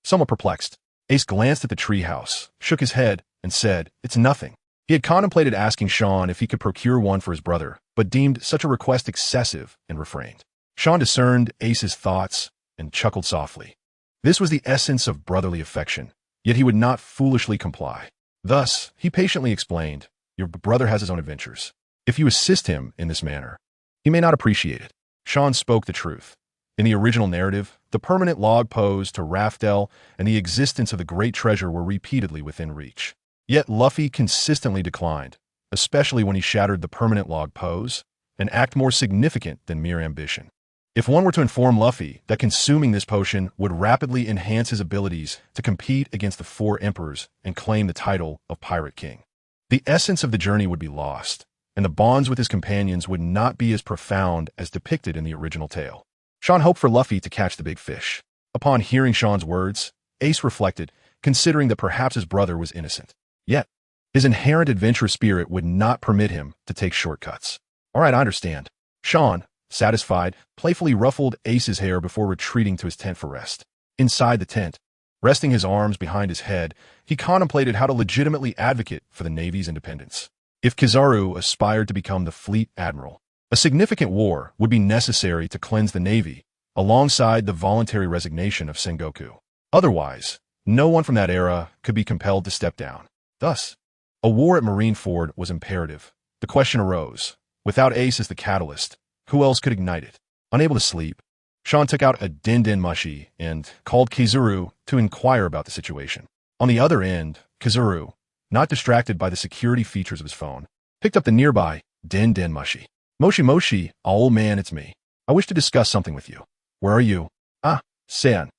Somewhat perplexed, Ace glanced at the treehouse, shook his head, and said, "It's nothing." He had contemplated asking Sean if he could procure one for his brother, but deemed such a request excessive and refrained. Sean discerned Ace's thoughts and chuckled softly. This was the essence of brotherly affection, yet he would not foolishly comply. Thus, he patiently explained, "Your brother has his own adventures. If you assist him in this manner, he may not appreciate it." Sean spoke the truth. In the original narrative, the permanent log pose to Raftel and the existence of the great treasure were repeatedly within reach. Yet Luffy consistently declined, especially when he shattered the permanent log pose, an act more significant than mere ambition. If one were to inform Luffy that consuming this potion would rapidly enhance his abilities to compete against the 4 emperors and claim the title of Pirate King, the essence of the journey would be lost, and the bonds with his companions would not be as profound as depicted in the original tale. Sean hoped for Luffy to catch the big fish. Upon hearing Sean's words, Ace reflected, considering that perhaps his brother was innocent. Yet, his inherent adventurous spirit would not permit him to take shortcuts. "All right, I understand." Sean, satisfied, playfully ruffled Ace's hair before retreating to his tent for rest. Inside the tent, resting his arms behind his head, he contemplated how to legitimately advocate for the Navy's independence. If Kizaru aspired to become the fleet admiral, a significant war would be necessary to cleanse the Navy, alongside the voluntary resignation of Sengoku. Otherwise, no one from that era could be compelled to step down. Thus, a war at Marineford was imperative. The question arose, without Ace as the catalyst, who else could ignite it? Unable to sleep, Sean took out a din-din mushi and called Kizaru to inquire about the situation. On the other end, Kizaru, not distracted by the security features of his phone, picked up the nearby din-din mushi. "Moshi Moshi, old man, it's me. I wish to discuss something with you." "Where are you?" "Ah, San.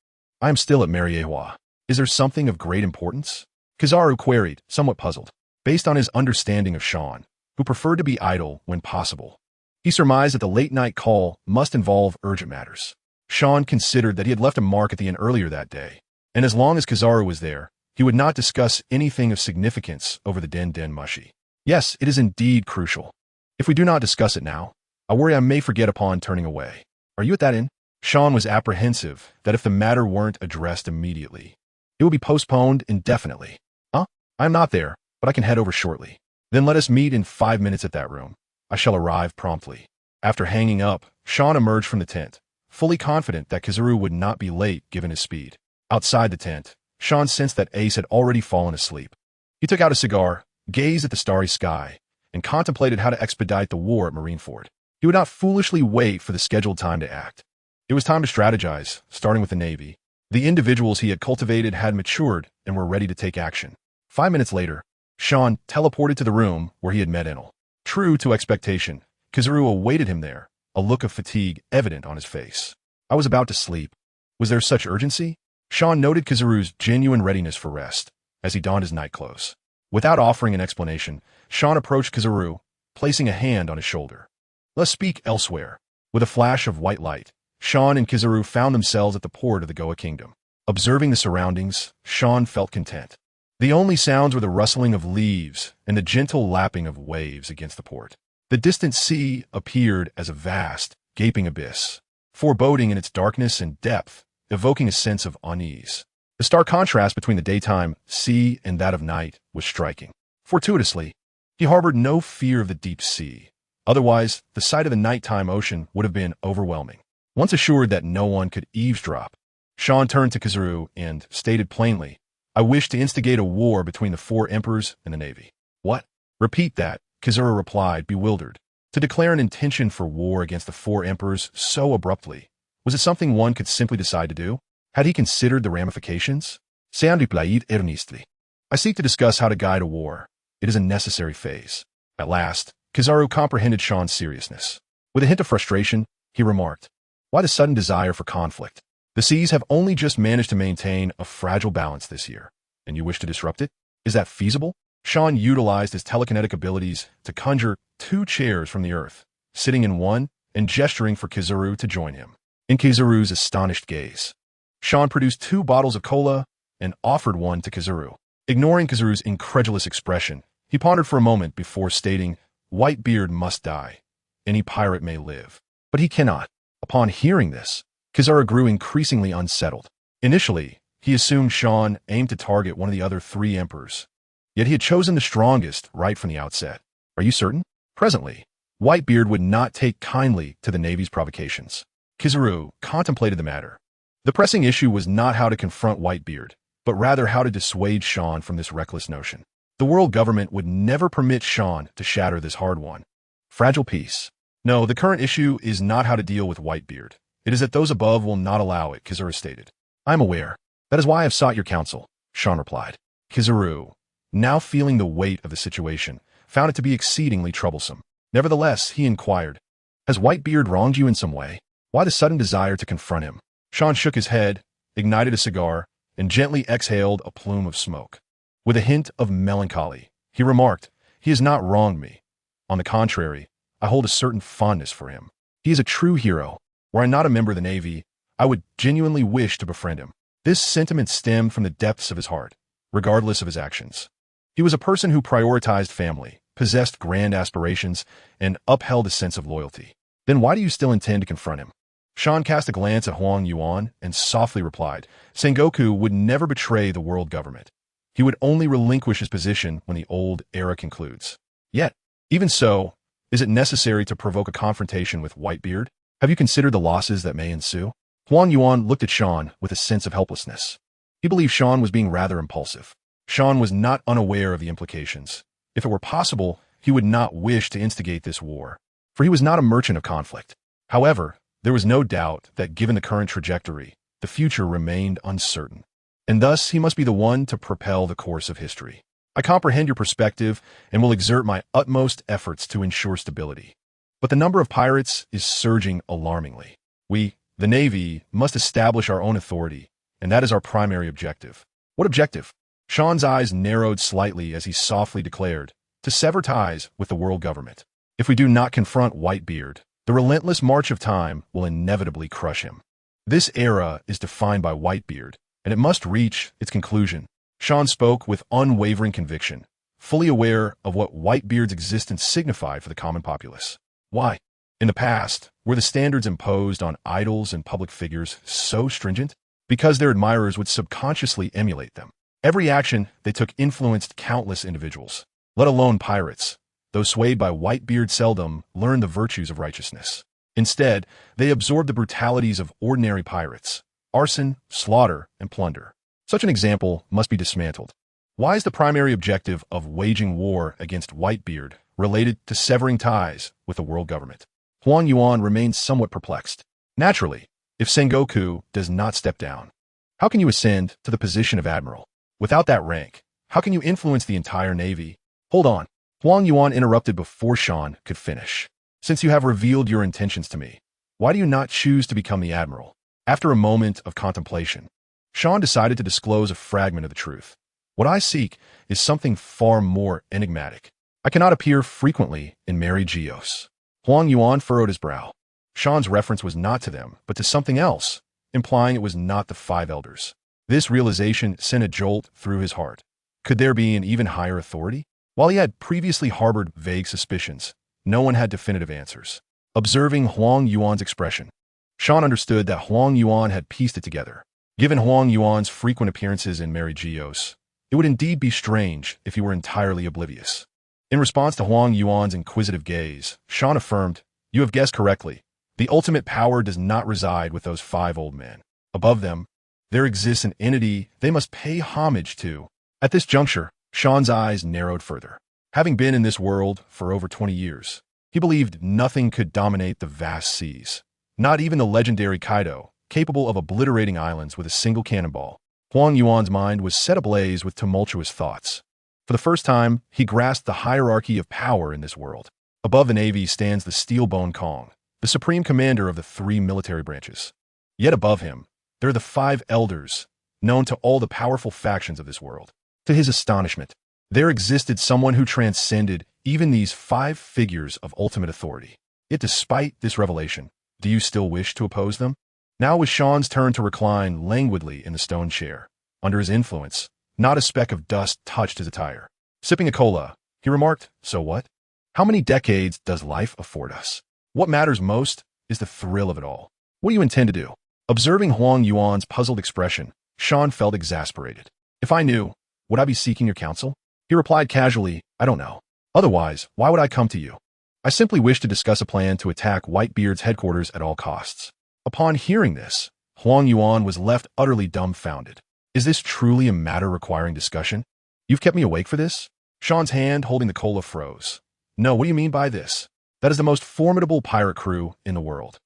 I am still at Mariewa. Is there something of great importance?" Kizaru queried, somewhat puzzled. Based on his understanding of Sean, who preferred to be idle when possible, he surmised that the late-night call must involve urgent matters. Sean considered that he had left a mark at the inn earlier that day, and as long as Kizaru was there, he would not discuss anything of significance over the din-din mushi. "Yes, it is indeed crucial. If we do not discuss it now, I worry I may forget upon turning away. Are you at that inn?" Sean was apprehensive that if the matter weren't addressed immediately, it would be postponed indefinitely. "Huh? I'm not there, but I can head over shortly." "Then let us meet in 5 minutes at that room. I shall arrive promptly." After hanging up, Sean emerged from the tent, fully confident that Kizaru would not be late given his speed. Outside the tent, Sean sensed that Ace had already fallen asleep. He took out a cigar, gazed at the starry sky, and contemplated how to expedite the war at Marineford. He would not foolishly wait for the scheduled time to act. It was time to strategize, starting with the Navy. The individuals he had cultivated had matured and were ready to take action. 5 minutes later, Sean teleported to the room where he had met Enel. True to expectation, Kizaru awaited him there, a look of fatigue evident on his face. "I was about to sleep. Was there such urgency?" Sean noted Kizaru's genuine readiness for rest as he donned his nightclothes. Without offering an explanation, Sean approached Kizaru, placing a hand on his shoulder. "Let's speak elsewhere." With a flash of white light, Sean and Kizaru found themselves at the port of the Goa Kingdom. Observing the surroundings, Sean felt content. The only sounds were the rustling of leaves and the gentle lapping of waves against the port. The distant sea appeared as a vast, gaping abyss, foreboding in its darkness and depth, evoking a sense of unease. The stark contrast between the daytime sea and that of night was striking. Fortuitously, he harbored no fear of the deep sea, Otherwise, the sight of the nighttime ocean would have been overwhelming. Once assured that no one could eavesdrop, Sean turned to Kizaru and stated plainly, "I wish to instigate a war between the four emperors and the navy." "What?" "Repeat that," Kizaru replied, bewildered. To declare an intention for war against the four emperors so abruptly, was it something one could simply decide to do? Had he considered the ramifications? "Sean replied earnestly. I seek to discuss how to guide a war. It is a necessary phase." At last, Kizaru comprehended Sean's seriousness. With a hint of frustration, he remarked, "Why the sudden desire for conflict? The seas have only just managed to maintain a fragile balance this year, and you wish to disrupt it? Is that feasible?" Sean utilized his telekinetic abilities to conjure two chairs from the earth, sitting in one and gesturing for Kizaru to join him. In Kizaru's astonished gaze, Sean produced 2 bottles of cola and offered one to Kizaru. Ignoring Kizaru's incredulous expression, he pondered for a moment before stating, "Whitebeard must die. Any pirate may live, but he cannot." Upon hearing this, Kizaru grew increasingly unsettled. Initially, he assumed Sean aimed to target one of the other 3 emperors. Yet he had chosen the strongest right from the outset. "Are you certain?" Presently, Whitebeard would not take kindly to the Navy's provocations. Kizaru contemplated the matter. The pressing issue was not how to confront Whitebeard, but rather how to dissuade Sean from this reckless notion. The world government would never permit Sean to shatter this hard-won, fragile peace. "No, the current issue is not how to deal with Whitebeard. It is that those above will not allow it," Kizaru stated. "I am aware. That is why I have sought your counsel," Sean replied. Kizaru, now feeling the weight of the situation, found it to be exceedingly troublesome. Nevertheless, he inquired, "Has Whitebeard wronged you in some way? Why the sudden desire to confront him?" Sean shook his head, ignited a cigar, and gently exhaled a plume of smoke. With a hint of melancholy, he remarked, "He has not wronged me. On the contrary, I hold a certain fondness for him. He is a true hero. Were I not a member of the Navy, I would genuinely wish to befriend him." This sentiment stemmed from the depths of his heart, regardless of his actions. He was a person who prioritized family, possessed grand aspirations, and upheld a sense of loyalty. "Then why do you still intend to confront him?" Sean cast a glance at Huang Yuan and softly replied, "Sengoku would never betray the world government. He would only relinquish his position when the old era concludes. Yet, even so, is it necessary to provoke a confrontation with Whitebeard? Have you considered the losses that may ensue?" Huang Yuan looked at Sean with a sense of helplessness. He believed Sean was being rather impulsive. Sean was not unaware of the implications. If it were possible, he would not wish to instigate this war, for he was not a merchant of conflict. However, there was no doubt that given the current trajectory, the future remained uncertain, and thus he must be the one to propel the course of history. "I comprehend your perspective and will exert my utmost efforts to ensure stability. But the number of pirates is surging alarmingly. We, the Navy, must establish our own authority, and that is our primary objective." "What objective?" Sean's eyes narrowed slightly as he softly declared, "To sever ties with the world government. If we do not confront Whitebeard, the relentless march of time will inevitably crush him. This era is defined by Whitebeard, and it must reach its conclusion." Sean spoke with unwavering conviction, fully aware of what Whitebeard's existence signified for the common populace. Why? In the past, were the standards imposed on idols and public figures so stringent? Because their admirers would subconsciously emulate them. Every action they took influenced countless individuals, let alone pirates. Those swayed by Whitebeard seldom learned the virtues of righteousness. Instead, they absorbed the brutalities of ordinary pirates, arson, slaughter, and plunder. Such an example must be dismantled. Why is the primary objective of waging war against Whitebeard related to severing ties with the world government? Huang Yuan remained somewhat perplexed. Naturally, if Sengoku does not step down, how can you ascend to the position of admiral? Without that rank, how can you influence the entire Navy? Hold on. Huang Yuan interrupted before Sean could finish. "Since you have revealed your intentions to me, why do you not choose to become the admiral?" After a moment of contemplation, Sean decided to disclose a fragment of the truth. "What I seek is something far more enigmatic. I cannot appear frequently in Mary Geos." Huang Yuan furrowed his brow. Sean's reference was not to them, but to something else, implying it was not the 5 elders. This realization sent a jolt through his heart. Could there be an even higher authority? While he had previously harbored vague suspicions, no one had definitive answers. Observing Huang Yuan's expression, Sean understood that Huang Yuan had pieced it together. Given Huang Yuan's frequent appearances in Mary Geos, it would indeed be strange if he were entirely oblivious. In response to Huang Yuan's inquisitive gaze, Shan affirmed, "You have guessed correctly. The ultimate power does not reside with those 5 old men. Above them, there exists an entity they must pay homage to." At this juncture, Shan's eyes narrowed further. Having been in this world for over 20 years, he believed nothing could dominate the vast seas. Not even the legendary Kaido, capable of obliterating islands with a single cannonball. Huang Yuan's mind was set ablaze with tumultuous thoughts. For the first time, he grasped the hierarchy of power in this world. Above the Navy stands the Steelbone Kong, the supreme commander of the 3 military branches. Yet above him, there are the 5 elders, known to all the powerful factions of this world. To his astonishment, there existed someone who transcended even these 5 figures of ultimate authority. Yet despite this revelation, do you still wish to oppose them? Now was Shan's turn to recline languidly in the stone chair. Under his influence, not a speck of dust touched his attire. Sipping a cola, he remarked, "So what? How many decades does life afford us? What matters most is the thrill of it all. What do you intend to do?" Observing Huang Yuan's puzzled expression, Shan felt exasperated. "If I knew, would I be seeking your counsel?" He replied casually, "I don't know. Otherwise, why would I come to you? I simply wish to discuss a plan to attack Whitebeard's headquarters at all costs." Upon hearing this, Huang Yuan was left utterly dumbfounded. "Is this truly a matter requiring discussion? You've kept me awake for this?" Shan's hand holding the cola froze. "No, what do you mean by this? That is the most formidable pirate crew in the world."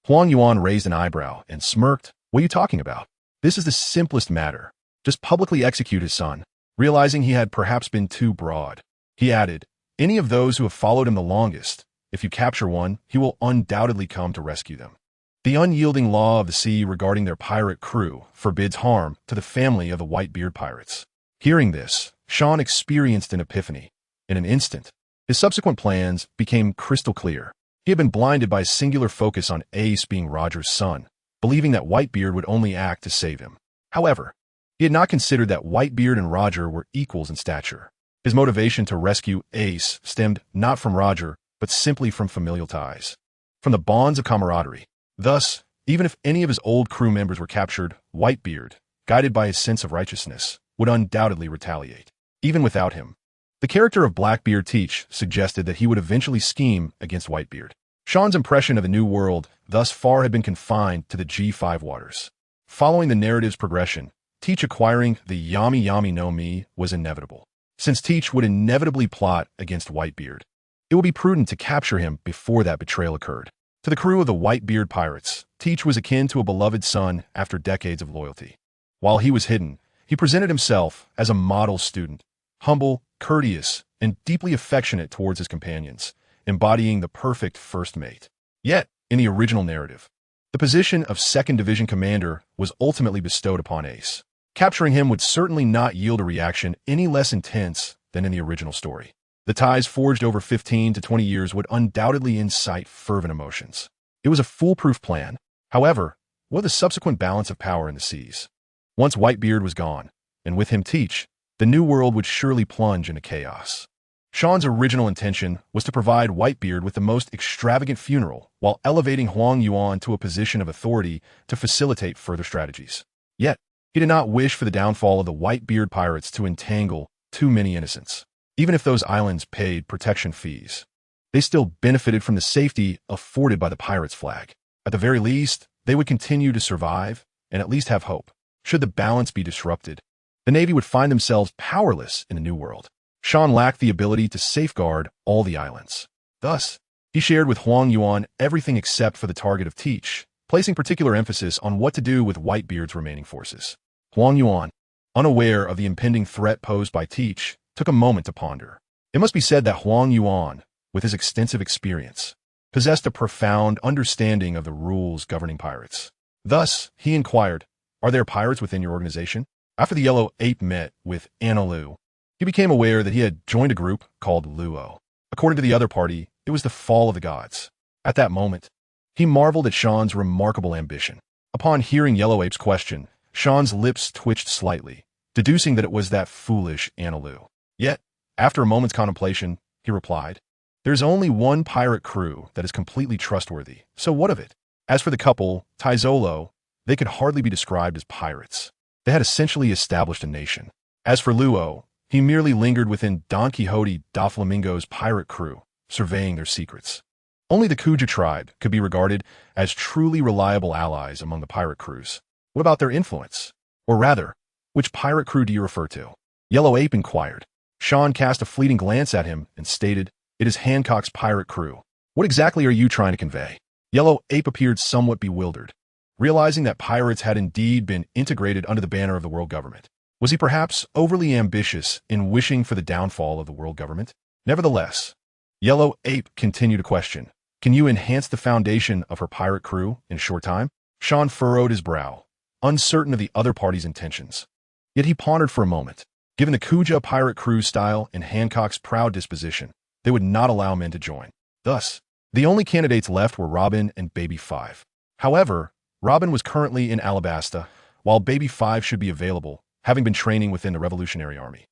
Huang Yuan raised an eyebrow and smirked. "What are you talking about? This is the simplest matter. Just publicly execute his son." Realizing he had perhaps been too broad, he added, "Any of those who have followed him the longest, if you capture one, he will undoubtedly come to rescue them. The unyielding law of the sea regarding their pirate crew forbids harm to the family of the Whitebeard pirates." Hearing this, Shan experienced an epiphany. In an instant, his subsequent plans became crystal clear. He had been blinded by a singular focus on Ace being Roger's son, believing that Whitebeard would only act to save him. However, he had not considered that Whitebeard and Roger were equals in stature. His motivation to rescue Ace stemmed not from Roger, but simply from familial ties, from the bonds of camaraderie. Thus, even if any of his old crew members were captured, Whitebeard, guided by his sense of righteousness, would undoubtedly retaliate. Even without him, the character of Blackbeard Teach suggested that he would eventually scheme against Whitebeard. Shan's impression of the New World thus far had been confined to the G5 waters. Following the narrative's progression, Teach acquiring the Yami Yami no Mi was inevitable. Since Teach would inevitably plot against Whitebeard, it would be prudent to capture him before that betrayal occurred. To the crew of the Whitebeard pirates, Teach was akin to a beloved son after decades of loyalty. While he was hidden, he presented himself as a model student, humble, courteous, and deeply affectionate towards his companions, embodying the perfect first mate. Yet, in the original narrative, the position of 2nd Division Commander was ultimately bestowed upon Ace. Capturing him would certainly not yield a reaction any less intense than in the original story. The ties forged over 15 to 20 years would undoubtedly incite fervent emotions. It was a foolproof plan. However, what the subsequent balance of power in the seas? Once Whitebeard was gone, and with him Teach, the New World would surely plunge into chaos. Shan's original intention was to provide Whitebeard with the most extravagant funeral while elevating Huang Yuan to a position of authority to facilitate further strategies. Yet, he did not wish for the downfall of the Whitebeard pirates to entangle too many innocents. Even if those islands paid protection fees, they still benefited from the safety afforded by the pirates' flag. At the very least, they would continue to survive and at least have hope. Should the balance be disrupted, the Navy would find themselves powerless in the New World. Shan lacked the ability to safeguard all the islands. Thus, he shared with Huang Yuan everything except for the target of Teach, placing particular emphasis on what to do with Whitebeard's remaining forces. Huang Yuan, unaware of the impending threat posed by Teach, took a moment to ponder. It must be said that Huang Yuan, with his extensive experience, possessed a profound understanding of the rules governing pirates. Thus, he inquired, "Are there pirates within your organization?" After the Yellow Ape met with Anna Lu, he became aware that he had joined a group called Luo. According to the other party, it was the fall of the gods. At that moment, he marveled at Shan's remarkable ambition. Upon hearing Yellow Ape's question, Shan's lips twitched slightly, deducing that it was that foolish Anna Lu. Yet, after a moment's contemplation, he replied, "There's only one pirate crew that is completely trustworthy, so what of it?" As for the couple, Taizolo, they could hardly be described as pirates. They had essentially established a nation. As for Luo, He merely lingered within Don Quixote da Flamingo's pirate crew, surveying their secrets. Only the Kuja tribe could be regarded as truly reliable allies among the pirate crews. What about their influence? Or rather, which pirate crew do you refer to? Yellow Ape inquired. Sean cast a fleeting glance at him and stated, "It is Hancock's pirate crew." "What exactly are you trying to convey?" Yellow Ape appeared somewhat bewildered, realizing that pirates had indeed been integrated under the banner of the world government. Was he perhaps overly ambitious in wishing for the downfall of the world government? Nevertheless, Yellow Ape continued to question, "Can you enhance the foundation of her pirate crew in a short time?" Sean furrowed his brow, uncertain of the other party's intentions. Yet he pondered for a moment. Given the Kuja pirate crew's style and Hancock's proud disposition, they would not allow men to join. Thus, the only candidates left were Robin and Baby 5. However, Robin was currently in Alabasta, while Baby 5 should be available, having been training within the Revolutionary Army.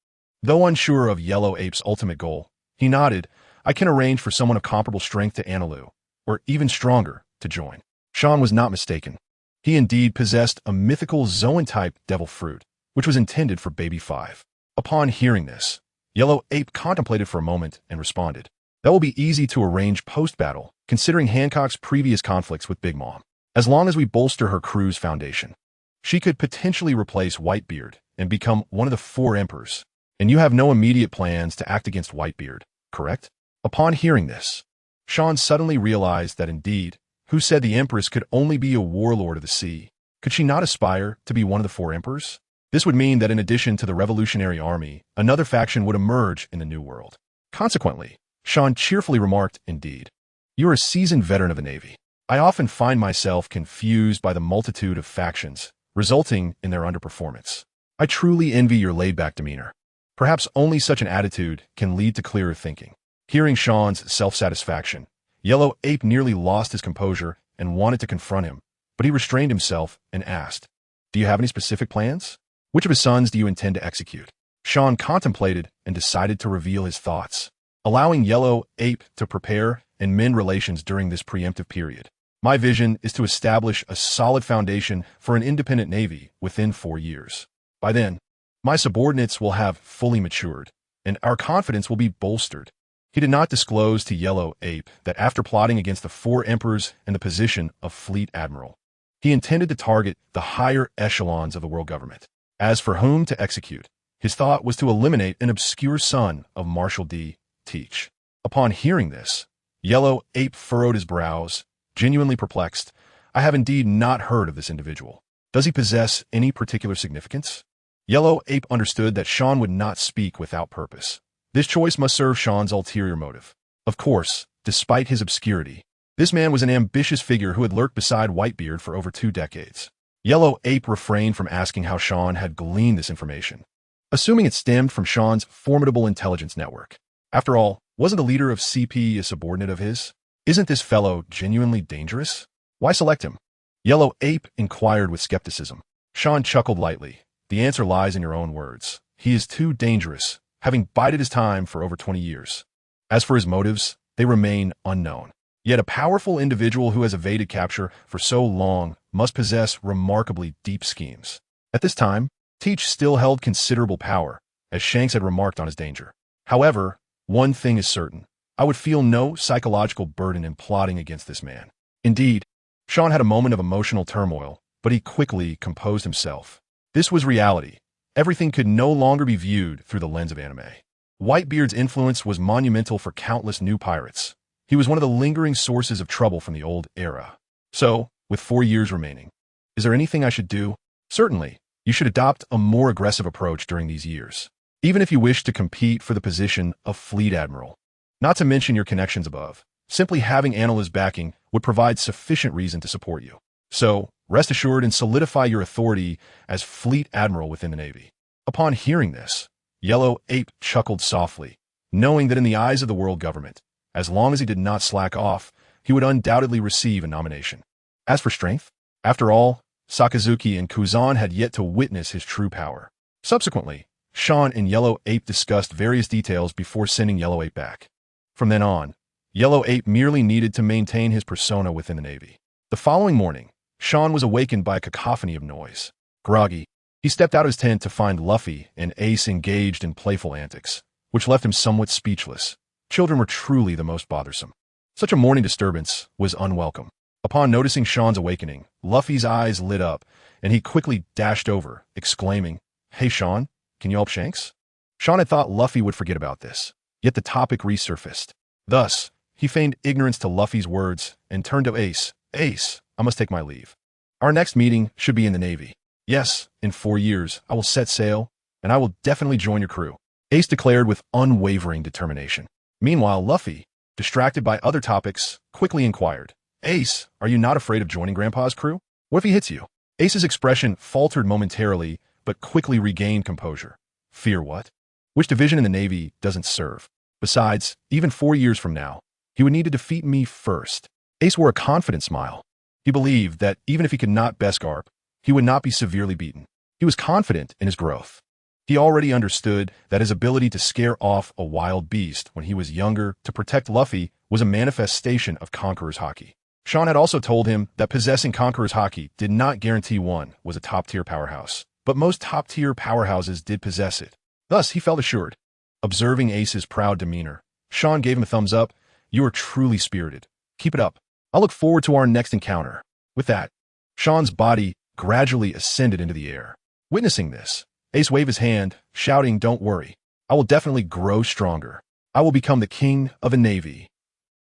Though unsure of Yellow Ape's ultimate goal, he nodded, "I can arrange for someone of comparable strength to Analu, or even stronger, to join." Sean was not mistaken. He indeed possessed a mythical Zoan-type devil fruit, which was intended for Baby 5. Upon hearing this, Yellow Ape contemplated for a moment and responded, "That will be easy to arrange post-battle, considering Hancock's previous conflicts with Big Mom. As long as we bolster her crew's foundation, she could potentially replace Whitebeard and become one of the 4 emperors. And you have no immediate plans to act against Whitebeard, correct?" Upon hearing this, Sean suddenly realized that indeed, who said the Empress could only be a warlord of the sea? Could she not aspire to be one of the 4 emperors? This would mean that in addition to the Revolutionary Army, another faction would emerge in the New World. Consequently, Sean cheerfully remarked, "Indeed, you are a seasoned veteran of the Navy. I often find myself confused by the multitude of factions, resulting in their underperformance. I truly envy your laid-back demeanor. Perhaps only such an attitude can lead to clearer thinking." Hearing Sean's self-satisfaction, Yellow Ape nearly lost his composure and wanted to confront him, but he restrained himself and asked, "Do you have any specific plans? Which of his sons do you intend to execute?" Sean contemplated and decided to reveal his thoughts, allowing Yellow Ape to prepare and mend relations during this preemptive period. "My vision is to establish a solid foundation for an independent navy within 4 years. By then, my subordinates will have fully matured, and our confidence will be bolstered." He did not disclose to Yellow Ape that after plotting against the 4 emperors and the position of Fleet Admiral, he intended to target the higher echelons of the world government. As for whom to execute, his thought was to eliminate an obscure son of Marshal D. Teach. Upon hearing this, Yellow Ape furrowed his brows, genuinely perplexed. "I have indeed not heard of this individual. Does he possess any particular significance?" Yellow Ape understood that Sean would not speak without purpose. This choice must serve Sean's ulterior motive. Of course, despite his obscurity, this man was an ambitious figure who had lurked beside Whitebeard for over 2 decades. Yellow Ape refrained from asking how Sean had gleaned this information, assuming it stemmed from Sean's formidable intelligence network. After all, wasn't the leader of CP a subordinate of his? Isn't this fellow genuinely dangerous? Why select him? Yellow Ape inquired with skepticism. Sean chuckled lightly. "The answer lies in your own words. He is too dangerous, having bided his time for over 20 years. As for his motives, they remain unknown. Yet a powerful individual who has evaded capture for so long must possess remarkably deep schemes." At this time, Teach still held considerable power, as Shanks had remarked on his danger. "However, one thing is certain. I would feel no psychological burden in plotting against this man." Indeed, Sean had a moment of emotional turmoil, but he quickly composed himself. This was reality. Everything could no longer be viewed through the lens of anime. Whitebeard's influence was monumental for countless new pirates. He was one of the lingering sources of trouble from the old era. So, with 4 years remaining, is there anything I should do? Certainly, you should adopt a more aggressive approach during these years, even if you wish to compete for the position of Fleet Admiral. Not to mention your connections above. Simply having Anala's backing would provide sufficient reason to support you. So, rest assured and solidify your authority as Fleet Admiral within the Navy. Upon hearing this, Yellow Ape chuckled softly, knowing that in the eyes of the world government, as long as he did not slack off, he would undoubtedly receive a nomination. As for strength, after all, Sakazuki and Kuzan had yet to witness his true power. Subsequently, Sean and Yellow Ape discussed various details before sending Yellow Ape back. From then on, Yellow Ape merely needed to maintain his persona within the Navy. The following morning, Sean was awakened by a cacophony of noise. Groggy, He stepped out of his tent to find Luffy and Ace engaged in playful antics, which left him somewhat speechless. Children were truly the most bothersome. Such a morning disturbance was unwelcome. Upon noticing Sean's awakening, Luffy's eyes lit up, and he quickly dashed over, exclaiming, "Hey Sean, can you help Shanks?" Sean had thought Luffy would forget about this, yet the topic resurfaced. Thus, he feigned ignorance to Luffy's words and turned to Ace. "Ace, I must take my leave. Our next meeting should be in the Navy. Yes, in 4 years, I will set sail, and I will definitely join your crew," Ace declared with unwavering determination. Meanwhile, Luffy, distracted by other topics, quickly inquired, "Ace, are you not afraid of joining Grandpa's crew? What if he hits you?" Ace's expression faltered momentarily, but quickly regained composure. "Fear what? Which division in the Navy doesn't serve? Besides, even 4 years from now, he would need to defeat me first." Ace wore a confident smile. He believed that even if he could not best Garp, he would not be severely beaten. He was confident in his growth. He already understood that his ability to scare off a wild beast when he was younger to protect Luffy was a manifestation of Conqueror's Haki. Sean had also told him that possessing Conqueror's Haki did not guarantee one was a top-tier powerhouse, but most top-tier powerhouses did possess it. Thus, he felt assured. Observing Ace's proud demeanor, Sean gave him a thumbs up. "You are truly spirited. Keep it up. I'll look forward to our next encounter." With that, Sean's body gradually ascended into the air. Witnessing this, Ace waved his hand, shouting, "Don't worry. I will definitely grow stronger. I will become the king of a navy."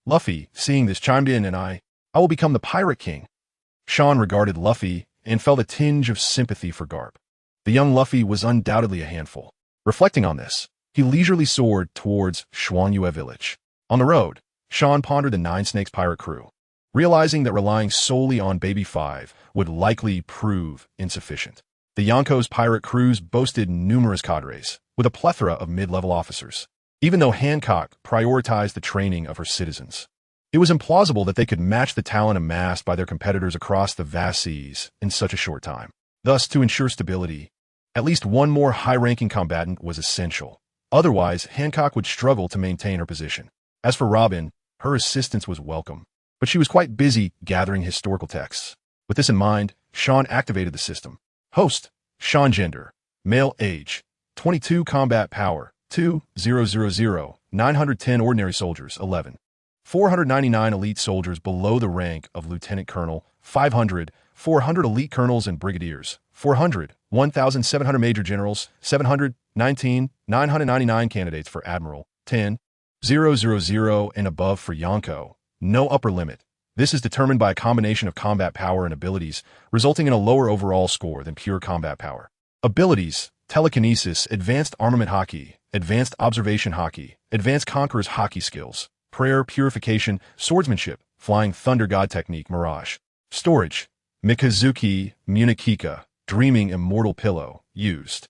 Luffy, seeing this, chimed in, "And I will become the pirate king." Sean regarded Luffy and felt a tinge of sympathy for Garp. The young Luffy was undoubtedly a handful. Reflecting on this, he leisurely soared towards Xuanyue village. On the road, Sean pondered the Nine Snakes pirate crew, realizing that relying solely on Baby 5 would likely prove insufficient. The Yonko's pirate crews boasted numerous cadres, with a plethora of mid-level officers. Even though Hancock prioritized the training of her citizens, it was implausible that they could match the talent amassed by their competitors across the vast seas in such a short time. Thus, to ensure stability, at least one more high-ranking combatant was essential. Otherwise, Hancock would struggle to maintain her position. As for Robin, her assistance was welcome, but she was quite busy gathering historical texts. With this in mind, Sean activated the system. Host, Sean Gender. Male age, 22 combat power, 2,000, 910 ordinary soldiers, 11. 499 elite soldiers below the rank of lieutenant colonel, 500, 400 elite colonels and brigadiers, 400, 1,700 major generals, 700, 19, 999 candidates for admiral, 10, 000 and above for Yonko. No upper limit. This is determined by a combination of combat power and abilities, resulting in a lower overall score than pure combat power. Abilities: telekinesis, advanced armament Haki, advanced observation Haki, advanced conqueror's Haki skills, prayer, purification, swordsmanship, flying thunder god technique, mirage. Storage: Mikazuki, Munikika, dreaming immortal pillow, used.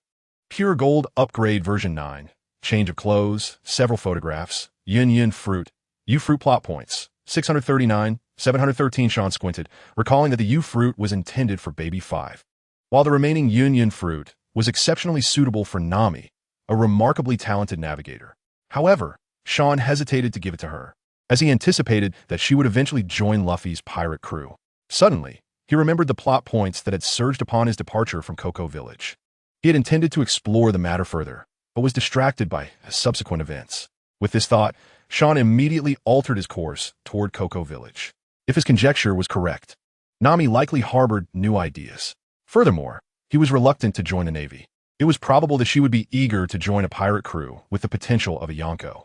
Pure gold upgrade version 9, change of clothes, several photographs, yin fruit, fruit plot points, 639, 713. Sean squinted, recalling that the fruit was intended for Baby 5, while the remaining yin fruit was exceptionally suitable for Nami, a remarkably talented navigator. However, Sean hesitated to give it to her, as he anticipated that she would eventually join Luffy's pirate crew. Suddenly, he remembered the plot points that had surged upon his departure from Cocoa Village. He had intended to explore the matter further, but was distracted by subsequent events. With this thought, Sean immediately altered his course toward Cocoa Village. If his conjecture was correct, Nami likely harbored new ideas. Furthermore, he was reluctant to join the Navy. It was probable that she would be eager to join a pirate crew with the potential of a Yonko.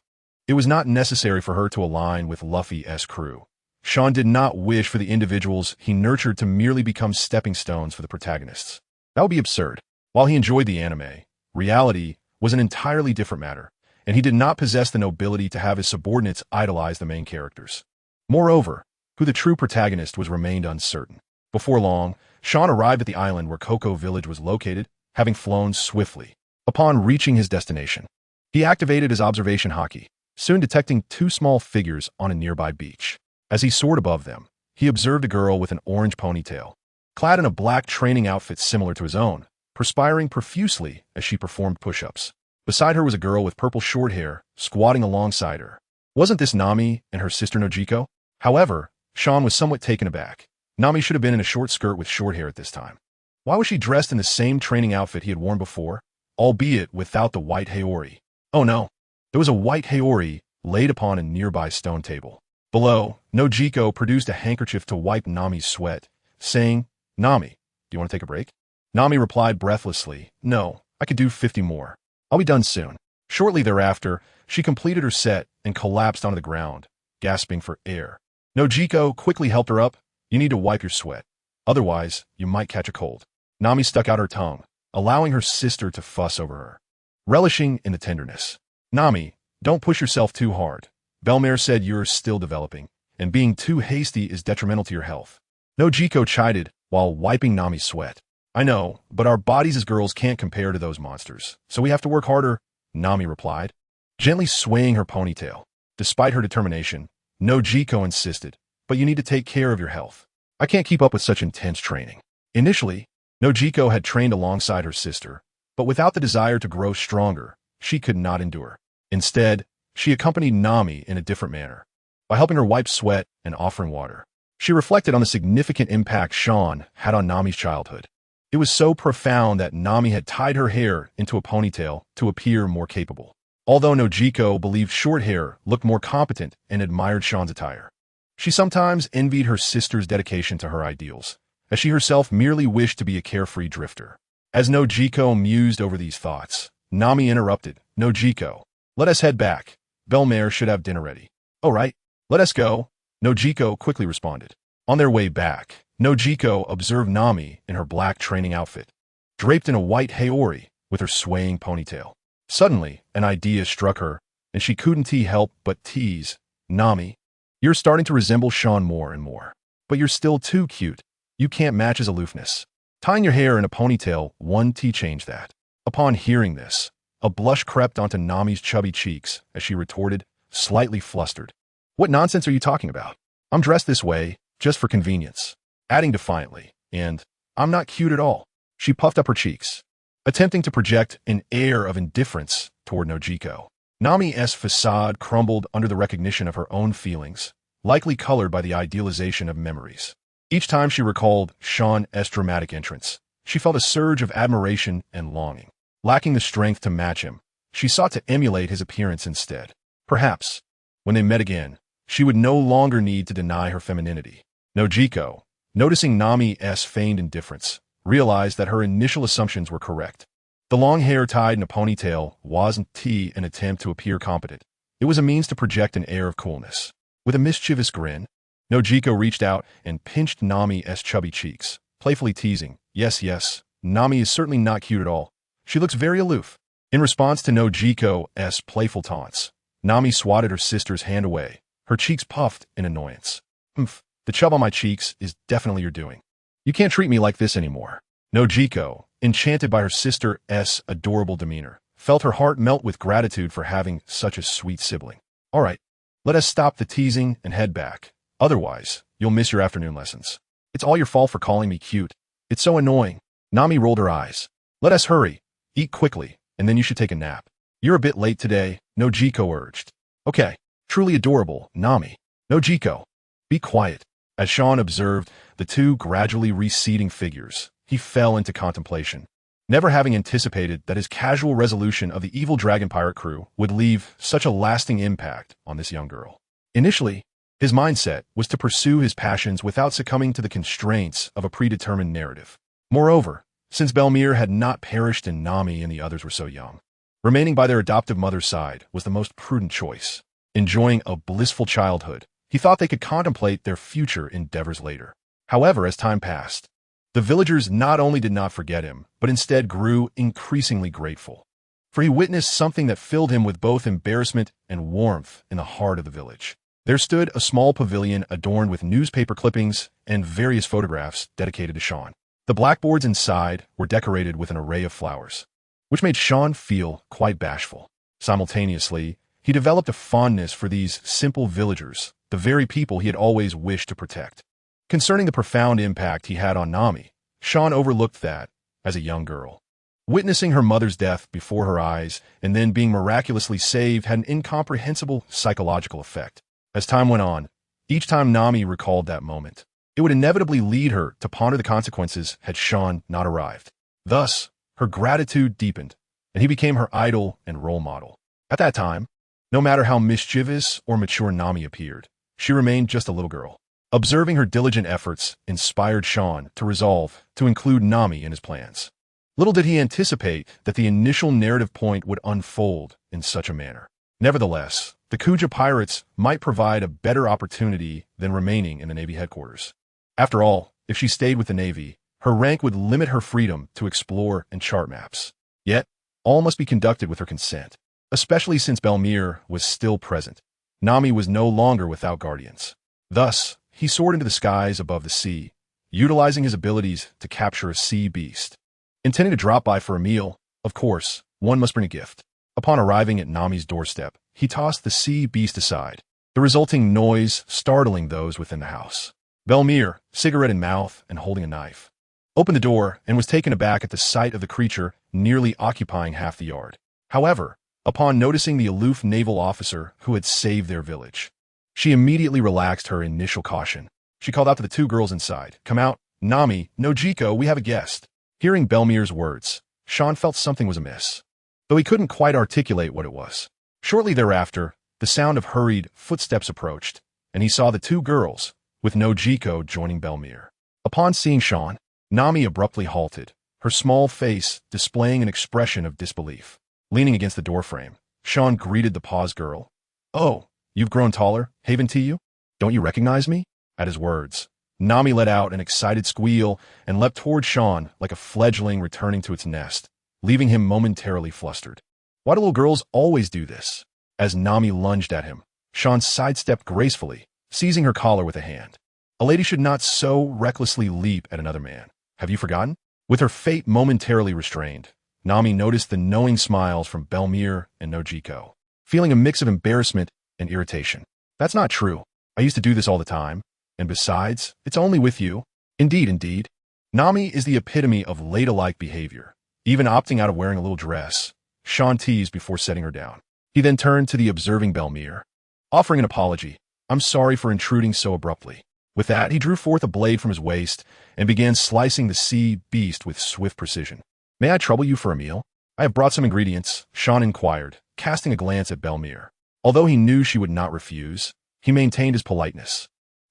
It was not necessary for her to align with Luffy's crew. Sean did not wish for the individuals he nurtured to merely become stepping stones for the protagonists. That would be absurd. While he enjoyed the anime, reality was an entirely different matter, and he did not possess the nobility to have his subordinates idolize the main characters. Moreover, who the true protagonist was remained uncertain. Before long, Sean arrived at the island where Cocoa Village was located, having flown swiftly. Upon reaching his destination, he activated his observation Haki, soon detecting 2 small figures on a nearby beach. As he soared above them, he observed a girl with an orange ponytail, clad in a black training outfit similar to his own, perspiring profusely as she performed push-ups. Beside her was a girl with purple short hair, squatting alongside her. Wasn't this Nami and her sister Nojiko? However, Sean was somewhat taken aback. Nami should have been in a short skirt with short hair at this time. Why was she dressed in the same training outfit he had worn before, albeit without the white haori? Oh no, there was a white haori laid upon a nearby stone table. Below, Nojiko produced a handkerchief to wipe Nami's sweat, saying, "Nami, do you want to take a break?" Nami replied breathlessly, "No, I could do 50 more. I'll be done soon." Shortly thereafter, she completed her set and collapsed onto the ground, gasping for air. Nojiko quickly helped her up. "You need to wipe your sweat. Otherwise, you might catch a cold." Nami stuck out her tongue, allowing her sister to fuss over her, relishing in the tenderness. "Nami, don't push yourself too hard. Belmare said you're still developing, and being too hasty is detrimental to your health." Nojiko chided while wiping Nami's sweat. "I know, but our bodies as girls can't compare to those monsters, so we have to work harder," Nami replied, gently swaying her ponytail. Despite her determination, Nojiko insisted, "But you need to take care of your health. I can't keep up with such intense training." Initially, Nojiko had trained alongside her sister, but without the desire to grow stronger, she could not endure. Instead, she accompanied Nami in a different manner, by helping her wipe sweat and offering water. She reflected on the significant impact Sean had on Nami's childhood. It was so profound that Nami had tied her hair into a ponytail to appear more capable. Although Nojiko believed short hair looked more competent and admired Sean's attire, she sometimes envied her sister's dedication to her ideals, as she herself merely wished to be a carefree drifter. As Nojiko mused over these thoughts, Nami interrupted, "Nojiko, let us head back. Belmare should have dinner ready." "All right, let us go," Nojiko quickly responded. On their way back, Nojiko observed Nami in her black training outfit, draped in a white haori with her swaying ponytail. Suddenly, an idea struck her, and she couldn't help but tease, "Nami, you're starting to resemble Sean more and more. But you're still too cute. You can't match his aloofness." Tying your hair in a ponytail won't change that. Upon hearing this, a blush crept onto Nami's chubby cheeks as she retorted, slightly flustered, "What nonsense are you talking about? I'm dressed this way just for convenience," adding defiantly, "and I'm not cute at all." She puffed up her cheeks, attempting to project an air of indifference toward Nojiko. Nami's facade crumbled under the recognition of her own feelings, likely colored by the idealization of memories. Each time she recalled Sean's dramatic entrance, she felt a surge of admiration and longing. Lacking the strength to match him, she sought to emulate his appearance instead. Perhaps, when they met again, she would no longer need to deny her femininity. Nojiko, noticing Nami's feigned indifference, realized that her initial assumptions were correct. The long hair tied in a ponytail wasn't an attempt to appear competent. It was a means to project an air of coolness. With a mischievous grin, Nojiko reached out and pinched Nami's chubby cheeks, playfully teasing, Yes, Nami is certainly not cute at all. She looks very aloof." In response to Nojiko's playful taunts, Nami swatted her sister's hand away, her cheeks puffed in annoyance. "Humph, the chub on my cheeks is definitely your doing. You can't treat me like this anymore." Nojiko, enchanted by her sister's adorable demeanor, felt her heart melt with gratitude for having such a sweet sibling. "All right, let us stop the teasing and head back. Otherwise, you'll miss your afternoon lessons. It's all your fault for calling me cute. It's so annoying." Nami rolled her eyes. "Let us hurry. Eat quickly, and then you should take a nap." "You're a bit late today," Nojiko urged. "Okay, truly adorable, Nami." "Nojiko, be quiet." As Sean observed the two gradually receding figures, he fell into contemplation, never having anticipated that his casual resolution of the evil dragon pirate crew would leave such a lasting impact on this young girl. Initially, his mindset was to pursue his passions without succumbing to the constraints of a predetermined narrative. Moreover, since Belmare had not perished and Nami and the others were so young, remaining by their adoptive mother's side was the most prudent choice. Enjoying a blissful childhood, he thought they could contemplate their future endeavors later. However, as time passed, the villagers not only did not forget him, but instead grew increasingly grateful. For he witnessed something that filled him with both embarrassment and warmth in the heart of the village. There stood a small pavilion adorned with newspaper clippings and various photographs dedicated to Sean. The blackboards inside were decorated with an array of flowers, which made Sean feel quite bashful. Simultaneously, he developed a fondness for these simple villagers, the very people he had always wished to protect. Concerning the profound impact he had on Nami, Sean overlooked that, as a young girl, witnessing her mother's death before her eyes and then being miraculously saved had an incomprehensible psychological effect. As time went on, each time Nami recalled that moment, it would inevitably lead her to ponder the consequences had Sean not arrived. Thus, her gratitude deepened, and he became her idol and role model. At that time, no matter how mischievous or mature Nami appeared, she remained just a little girl. Observing her diligent efforts inspired Sean to resolve to include Nami in his plans. Little did he anticipate that the initial narrative point would unfold in such a manner. Nevertheless, the Kuja pirates might provide a better opportunity than remaining in the Navy headquarters. After all, if she stayed with the Navy, her rank would limit her freedom to explore and chart maps. Yet, all must be conducted with her consent, especially since Belmir was still present. Nami was no longer without guardians. Thus, he soared into the skies above the sea, utilizing his abilities to capture a sea beast. Intending to drop by for a meal, of course, one must bring a gift. Upon arriving at Nami's doorstep, he tossed the sea beast aside, the resulting noise startling those within the house. Belmir, cigarette in mouth and holding a knife, opened the door and was taken aback at the sight of the creature nearly occupying half the yard. However, upon noticing the aloof naval officer who had saved their village, she immediately relaxed her initial caution. She called out to the two girls inside, "Come out, Nami, Nojiko, we have a guest." Hearing Belmir's words, Sean felt something was amiss, though he couldn't quite articulate what it was. Shortly thereafter, the sound of hurried footsteps approached, and he saw the two girls, with Nojiko joining Belmir. Upon seeing Sean, Nami abruptly halted, her small face displaying an expression of disbelief. Leaning against the doorframe, Sean greeted the paused girl. "Oh, you've grown taller, Haven to you? Don't you recognize me?" At his words, Nami let out an excited squeal and leapt toward Sean like a fledgling returning to its nest, leaving him momentarily flustered. Why do little girls always do this? As Nami lunged at him, Sean sidestepped gracefully, seizing her collar with a hand. A lady should not so recklessly leap at another man. Have you forgotten? With her fate momentarily restrained, Nami noticed the knowing smiles from Belmir and Nojiko, feeling a mix of embarrassment and irritation. "That's not true. I used to do this all the time. And besides, it's only with you." Indeed. Nami is the epitome of ladylike behavior, even opting out of wearing a little dress. Sean teased before setting her down. He then turned to the observing Belmir, offering an apology. "I'm sorry for intruding so abruptly." With that, he drew forth a blade from his waist and began slicing the sea beast with swift precision. "May I trouble you for a meal? I have brought some ingredients," Sean inquired, casting a glance at Belmir. Although he knew she would not refuse, he maintained his politeness,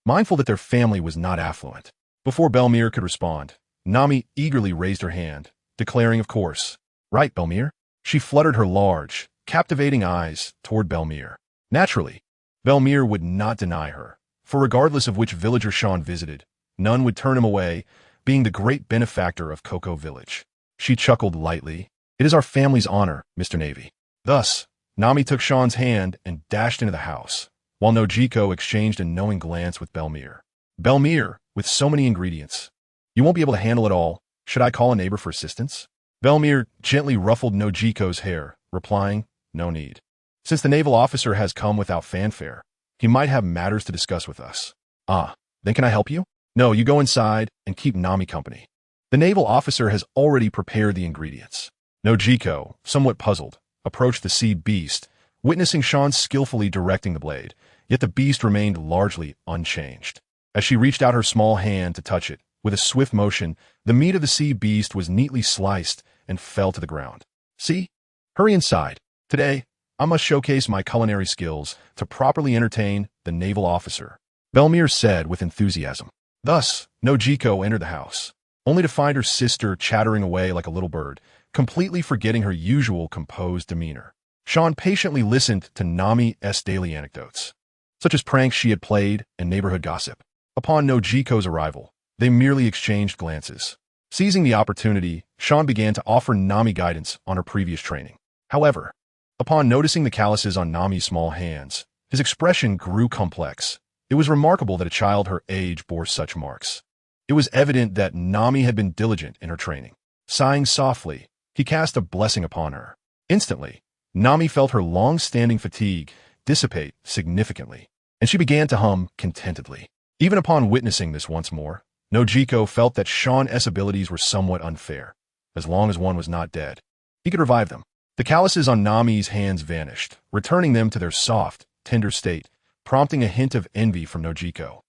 mindful that their family was not affluent. Before Belmir could respond, Nami eagerly raised her hand, declaring, "Of course." "Right, Belmir." She fluttered her large, captivating eyes toward Belmir. Naturally, Belmir would not deny her, for regardless of which villager Sean visited, none would turn him away, being the great benefactor of Cocoa Village. She chuckled lightly. "It is our family's honor, Mr. Navy." Thus, Nami took Sean's hand and dashed into the house, while Nojiko exchanged a knowing glance with Belmir. "Belmir, with so many ingredients, you won't be able to handle it all. Should I call a neighbor for assistance?" Belmir gently ruffled Nojiko's hair, replying, "No need. Since the naval officer has come without fanfare, he might have matters to discuss with us." "Ah, then can I help you?" "No, you go inside and keep Nami company. The naval officer has already prepared the ingredients." Nojiko, somewhat puzzled, approached the sea beast, witnessing Sean skillfully directing the blade, yet the beast remained largely unchanged. As she reached out her small hand to touch it, with a swift motion, the meat of the sea beast was neatly sliced and fell to the ground. "See? Hurry inside. Today, I must showcase my culinary skills to properly entertain the naval officer," Belmir said with enthusiasm. Thus, Nojiko entered the house, only to find her sister chattering away like a little bird, completely forgetting her usual composed demeanor. Sean patiently listened to Nami's daily anecdotes, such as pranks she had played and neighborhood gossip. Upon Nojiko's arrival, they merely exchanged glances. Seizing the opportunity, Sean began to offer Nami guidance on her previous training. However, upon noticing the calluses on Nami's small hands, his expression grew complex. It was remarkable that a child her age bore such marks. It was evident that Nami had been diligent in her training. Sighing softly, he cast a blessing upon her. Instantly, Nami felt her long-standing fatigue dissipate significantly, and she began to hum contentedly. Even upon witnessing this once more, Nojiko felt that Sean's abilities were somewhat unfair. As long as one was not dead, he could revive them. The calluses on Nami's hands vanished, returning them to their soft, tender state, prompting a hint of envy from Nojiko.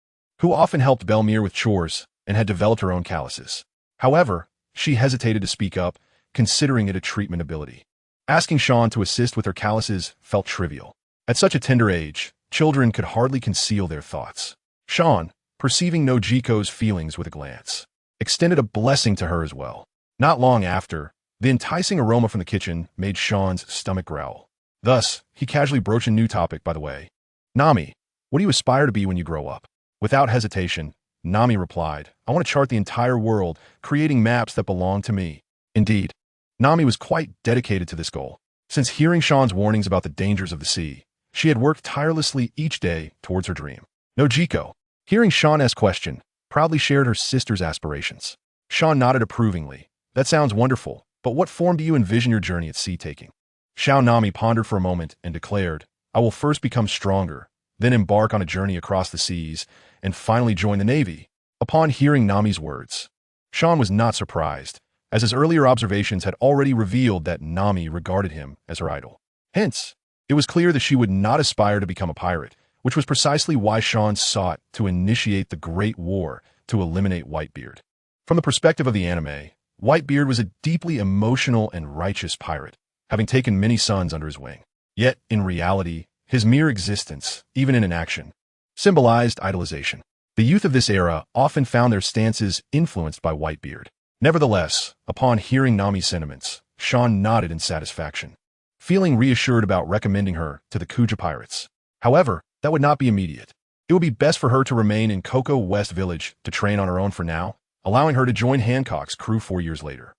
who often helped Belmere with chores and had developed her own calluses. However, she hesitated to speak up, considering it a treatment ability. Asking Sean to assist with her calluses felt trivial. At such a tender age, children could hardly conceal their thoughts. Sean, perceiving Nojiko's feelings with a glance, extended a blessing to her as well. Not long after, the enticing aroma from the kitchen made Sean's stomach growl. Thus, he casually broached a new topic, by the way. Nami, what do you aspire to be when you grow up? Without hesitation, Nami replied, I want to chart the entire world, creating maps that belong to me. Indeed, Nami was quite dedicated to this goal. Since hearing Sean's warnings about the dangers of the sea, she had worked tirelessly each day towards her dream. Nojiko, hearing Sean's question, proudly shared her sister's aspirations. Sean nodded approvingly. That sounds wonderful, but what form do you envision your journey at sea taking? Xiao Nami pondered for a moment and declared, I will first become stronger, then embark on a journey across the seas, and finally join the Navy. Upon hearing Nami's words, Sean was not surprised, as his earlier observations had already revealed that Nami regarded him as her idol. Hence, it was clear that she would not aspire to become a pirate, which was precisely why Sean sought to initiate the Great War to eliminate Whitebeard. From the perspective of the anime, Whitebeard was a deeply emotional and righteous pirate, having taken many sons under his wing. Yet, in reality, his mere existence, even in inaction, symbolized idolization. The youth of this era often found their stances influenced by Whitebeard. Nevertheless, upon hearing Nami's sentiments, Sean nodded in satisfaction, feeling reassured about recommending her to the Kuja pirates. However, that would not be immediate. It would be best for her to remain in Cocoa West Village to train on her own for now, allowing her to join Hancock's crew 4 years later.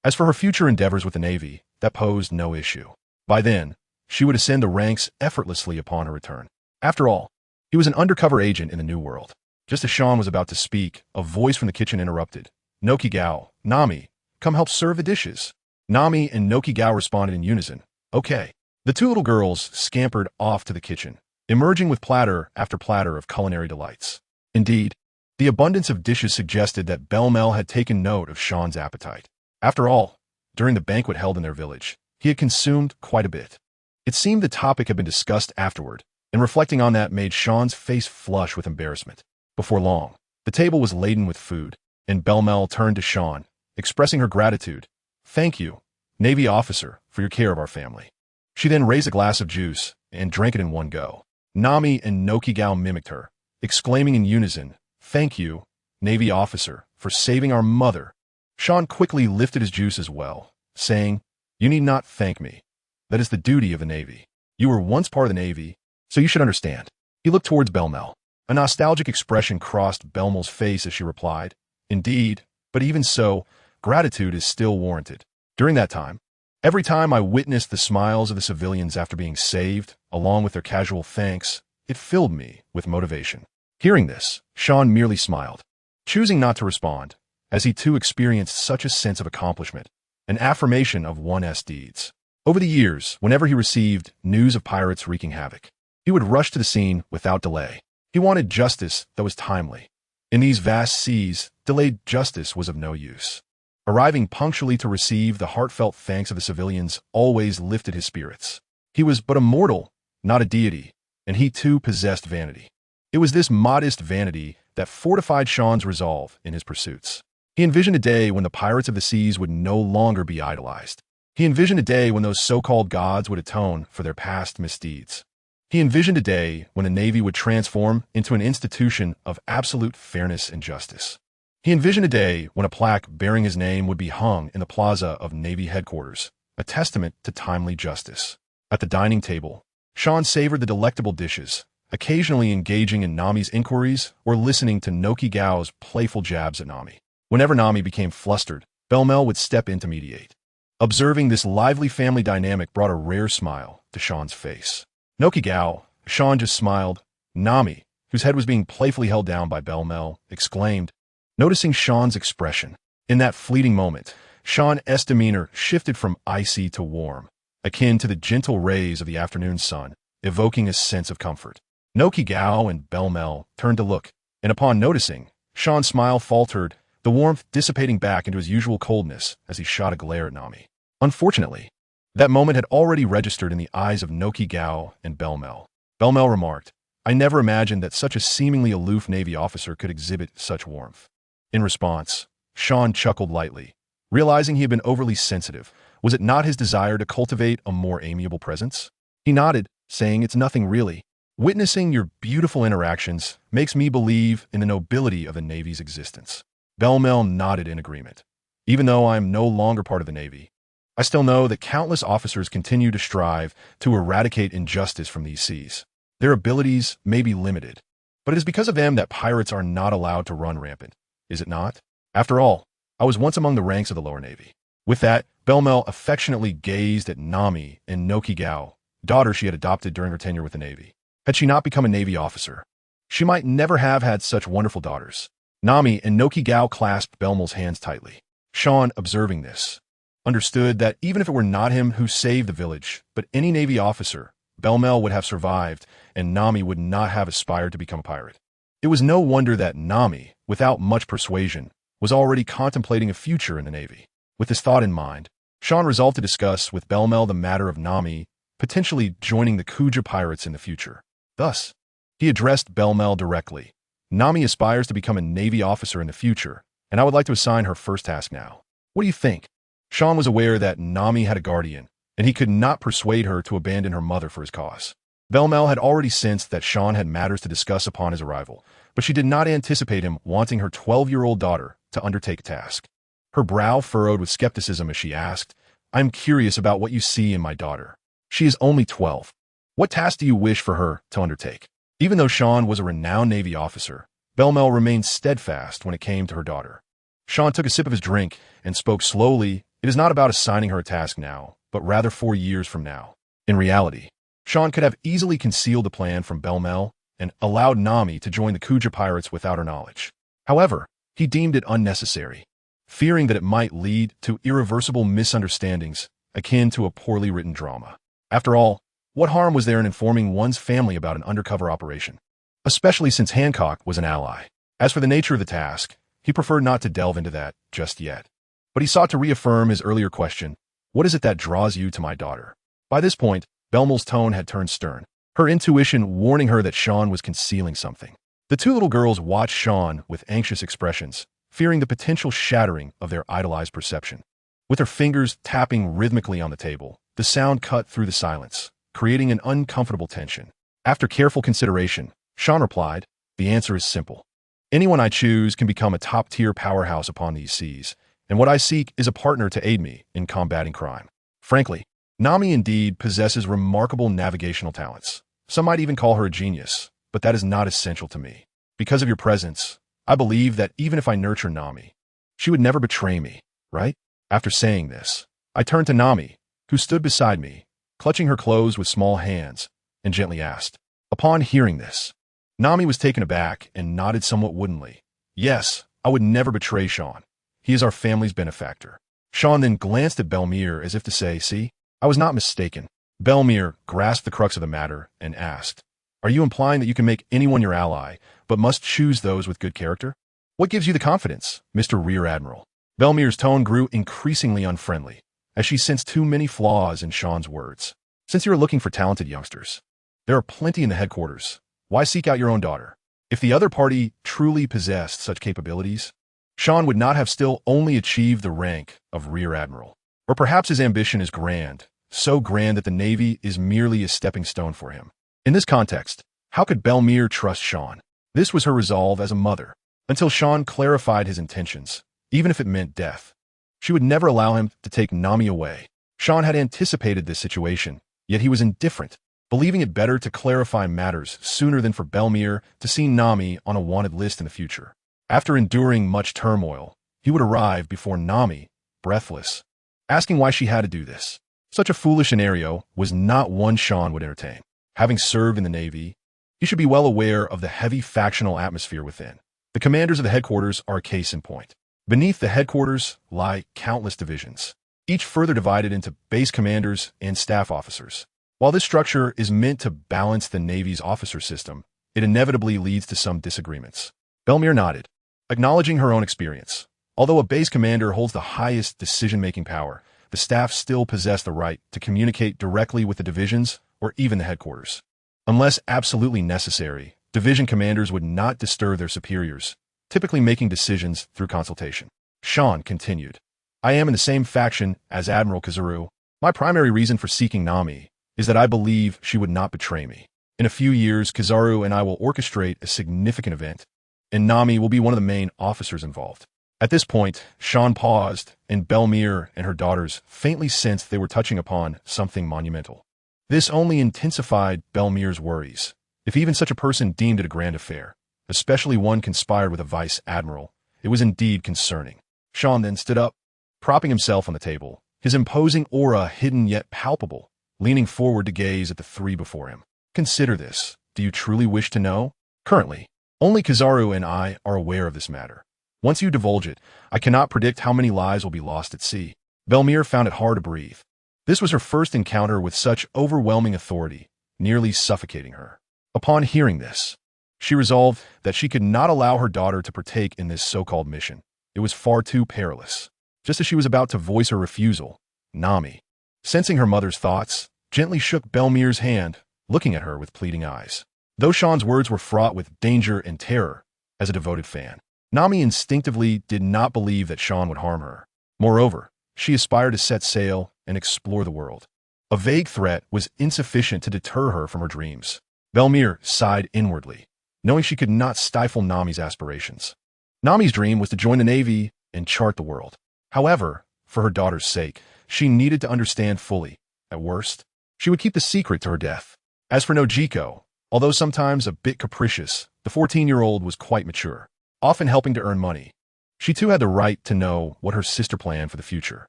As for her future endeavors with the Navy, that posed no issue. By then, she would ascend the ranks effortlessly upon her return. After all, he was an undercover agent in the New World. Just as Sean was about to speak, a voice from the kitchen interrupted. Nokigao, Nami, come help serve the dishes. Nami and Nokigao responded in unison. Okay. The two little girls scampered off to the kitchen, emerging with platter after platter of culinary delights. Indeed, the abundance of dishes suggested that Belmel had taken note of Sean's appetite. After all, during the banquet held in their village, he had consumed quite a bit. It seemed the topic had been discussed afterward, and reflecting on that made Sean's face flush with embarrassment. Before long, the table was laden with food, and Belmel turned to Sean, expressing her gratitude. Thank you, Navy officer, for your care of our family. She then raised a glass of juice and drank it in one go. Nami and Nokigao mimicked her, exclaiming in unison, Thank you, Navy officer, for saving our mother. Sean quickly lifted his juice as well, saying, You need not thank me. That is the duty of the Navy. You were once part of the Navy, so you should understand. He looked towards Belmel. A nostalgic expression crossed Belmel's face as she replied, Indeed, but even so, gratitude is still warranted. During that time, every time I witnessed the smiles of the civilians after being saved, along with their casual thanks, it filled me with motivation. Hearing this, Sean merely smiled, choosing not to respond, as he too experienced such a sense of accomplishment, an affirmation of one's deeds. Over the years, whenever he received news of pirates wreaking havoc, he would rush to the scene without delay. He wanted justice that was timely. In these vast seas, delayed justice was of no use. Arriving punctually to receive the heartfelt thanks of the civilians always lifted his spirits. He was but a mortal, not a deity, and he too possessed vanity. It was this modest vanity that fortified Sean's resolve in his pursuits. He envisioned a day when the pirates of the seas would no longer be idolized. He envisioned a day when those so-called gods would atone for their past misdeeds. He envisioned a day when the Navy would transform into an institution of absolute fairness and justice. He envisioned a day when a plaque bearing his name would be hung in the plaza of Navy headquarters, a testament to timely justice. At the dining table, Sean savored the delectable dishes, occasionally engaging in Nami's inquiries or listening to Nokigao's playful jabs at Nami. Whenever Nami became flustered, Belmel would step in to mediate. Observing this lively family dynamic brought a rare smile to Sean's face. Nokigao, Sean just smiled. Nami, whose head was being playfully held down by Belmel, exclaimed, noticing Sean's expression. In that fleeting moment, Sean's demeanor shifted from icy to warm, akin to the gentle rays of the afternoon sun, evoking a sense of comfort. Nokigao and Belmel turned to look, and upon noticing, Sean's smile faltered, the warmth dissipating back into his usual coldness as he shot a glare at Nami. Unfortunately, that moment had already registered in the eyes of Nokigao and Belmel. Belmel remarked, I never imagined that such a seemingly aloof Navy officer could exhibit such warmth. In response, Sean chuckled lightly, realizing he had been overly sensitive. Was it not his desire to cultivate a more amiable presence? He nodded, saying, "It's nothing really. Witnessing your beautiful interactions makes me believe in the nobility of the Navy's existence." Belmel nodded in agreement. "Even though I am no longer part of the Navy, I still know that countless officers continue to strive to eradicate injustice from these seas. Their abilities may be limited, but it is because of them that pirates are not allowed to run rampant, is it not? After all, I was once among the ranks of the lower Navy." With that, Belmel affectionately gazed at Nami and Nokigao, daughter she had adopted during her tenure with the Navy. Had she not become a Navy officer, she might never have had such wonderful daughters. Nami and Nokigao clasped Belmel's hands tightly. Sean, observing this, understood that even if it were not him who saved the village, but any Navy officer, Belmel would have survived, and Nami would not have aspired to become a pirate. It was no wonder that Nami, without much persuasion, was already contemplating a future in the Navy. With this thought in mind, Sean resolved to discuss with Belmel the matter of Nami potentially joining the Kuja pirates in the future. Thus, he addressed Belmel directly. "Nami aspires to become a Navy officer in the future, and I would like to assign her first task now. What do you think?" Sean was aware that Nami had a guardian, and he could not persuade her to abandon her mother for his cause. Belmel had already sensed that Sean had matters to discuss upon his arrival, but she did not anticipate him wanting her 12-year-old daughter to undertake a task. Her brow furrowed with skepticism as she asked, "I'm curious about what you see in my daughter. She is only 12. What task do you wish for her to undertake?" Even though Sean was a renowned Navy officer, Belmel remained steadfast when it came to her daughter. Sean took a sip of his drink and spoke slowly. "It is not about assigning her a task now, but rather 4 years from now." In reality, Sean could have easily concealed the plan from Belmel and allowed Nami to join the Kuja pirates without her knowledge. However, he deemed it unnecessary, fearing that it might lead to irreversible misunderstandings akin to a poorly written drama. After all, what harm was there in informing one's family about an undercover operation, especially since Hancock was an ally? As for the nature of the task, he preferred not to delve into that just yet. But he sought to reaffirm his earlier question, "What is it that draws you to my daughter?" By this point, Belmel's tone had turned stern, her intuition warning her that Sean was concealing something. The two little girls watched Sean with anxious expressions, fearing the potential shattering of their idolized perception. With her fingers tapping rhythmically on the table, the sound cut through the silence, creating an uncomfortable tension. After careful consideration, Sean replied, "The answer is simple. Anyone I choose can become a top-tier powerhouse upon these seas, and what I seek is a partner to aid me in combating crime." Frankly, Nami indeed possesses remarkable navigational talents. Some might even call her a genius, but that is not essential to me. Because of your presence, I believe that even if I nurture Nami, she would never betray me, right? After saying this, I turned to Nami, who stood beside me, clutching her clothes with small hands, and gently asked. Upon hearing this, Nami was taken aback and nodded somewhat woodenly. "Yes, I would never betray Sean. He is our family's benefactor." Sean then glanced at Belmir as if to say, "See, I was not mistaken." Belmir grasped the crux of the matter and asked, "Are you implying that you can make anyone your ally, but must choose those with good character? What gives you the confidence, Mr. Rear Admiral?" Belmir's tone grew increasingly unfriendly, as she sensed too many flaws in Sean's words. "Since you are looking for talented youngsters, there are plenty in the headquarters. Why seek out your own daughter? If the other party truly possessed such capabilities, Sean would not have still only achieved the rank of Rear Admiral. Or perhaps his ambition is grand, so grand that the Navy is merely a stepping stone for him. In this context, how could Belmir trust Sean? This was her resolve as a mother. Until Sean clarified his intentions, even if it meant death, she would never allow him to take Nami away. Sean had anticipated this situation, yet he was indifferent, believing it better to clarify matters sooner than for Belmir to see Nami on a wanted list in the future. After enduring much turmoil, he would arrive before Nami, breathless, asking why she had to do this. Such a foolish scenario was not one Sean would entertain. Having served in the Navy, he should be well aware of the heavy factional atmosphere within. The commanders of the headquarters are a case in point. Beneath the headquarters lie countless divisions, each further divided into base commanders and staff officers. While this structure is meant to balance the Navy's officer system, it inevitably leads to some disagreements. Belmir nodded, acknowledging her own experience. Although a base commander holds the highest decision-making power, the staff still possess the right to communicate directly with the divisions or even the headquarters. Unless absolutely necessary, division commanders would not disturb their superiors, typically making decisions through consultation. Sean continued. I am in the same faction as Admiral Kazuru. My primary reason for seeking Nami is that I believe she would not betray me. In a few years, Kizaru and I will orchestrate a significant event, and Nami will be one of the main officers involved. At this point, Sean paused, and Belmir and her daughters faintly sensed they were touching upon something monumental. This only intensified Belmir's worries. If even such a person deemed it a grand affair, especially one conspired with a vice admiral, it was indeed concerning. Sean then stood up, propping himself on the table, his imposing aura hidden yet palpable, leaning forward to gaze at the three before him. Consider this. Do you truly wish to know? Currently, only Kizaru and I are aware of this matter. Once you divulge it, I cannot predict how many lives will be lost at sea. Belmir found it hard to breathe. This was her first encounter with such overwhelming authority, nearly suffocating her. Upon hearing this, she resolved that she could not allow her daughter to partake in this so-called mission. It was far too perilous. Just as she was about to voice her refusal, Nami, sensing her mother's thoughts, gently shook Belmir's hand, looking at her with pleading eyes. Though Sean's words were fraught with danger and terror, as a devoted fan, Nami instinctively did not believe that Sean would harm her. Moreover, she aspired to set sail and explore the world. A vague threat was insufficient to deter her from her dreams. Belmir sighed inwardly, knowing she could not stifle Nami's aspirations. Nami's dream was to join the Navy and chart the world. However, for her daughter's sake, she needed to understand fully. At worst, she would keep the secret to her death. As for Nojiko, although sometimes a bit capricious, the 14-year-old was quite mature, often helping to earn money. She too had the right to know what her sister planned for the future.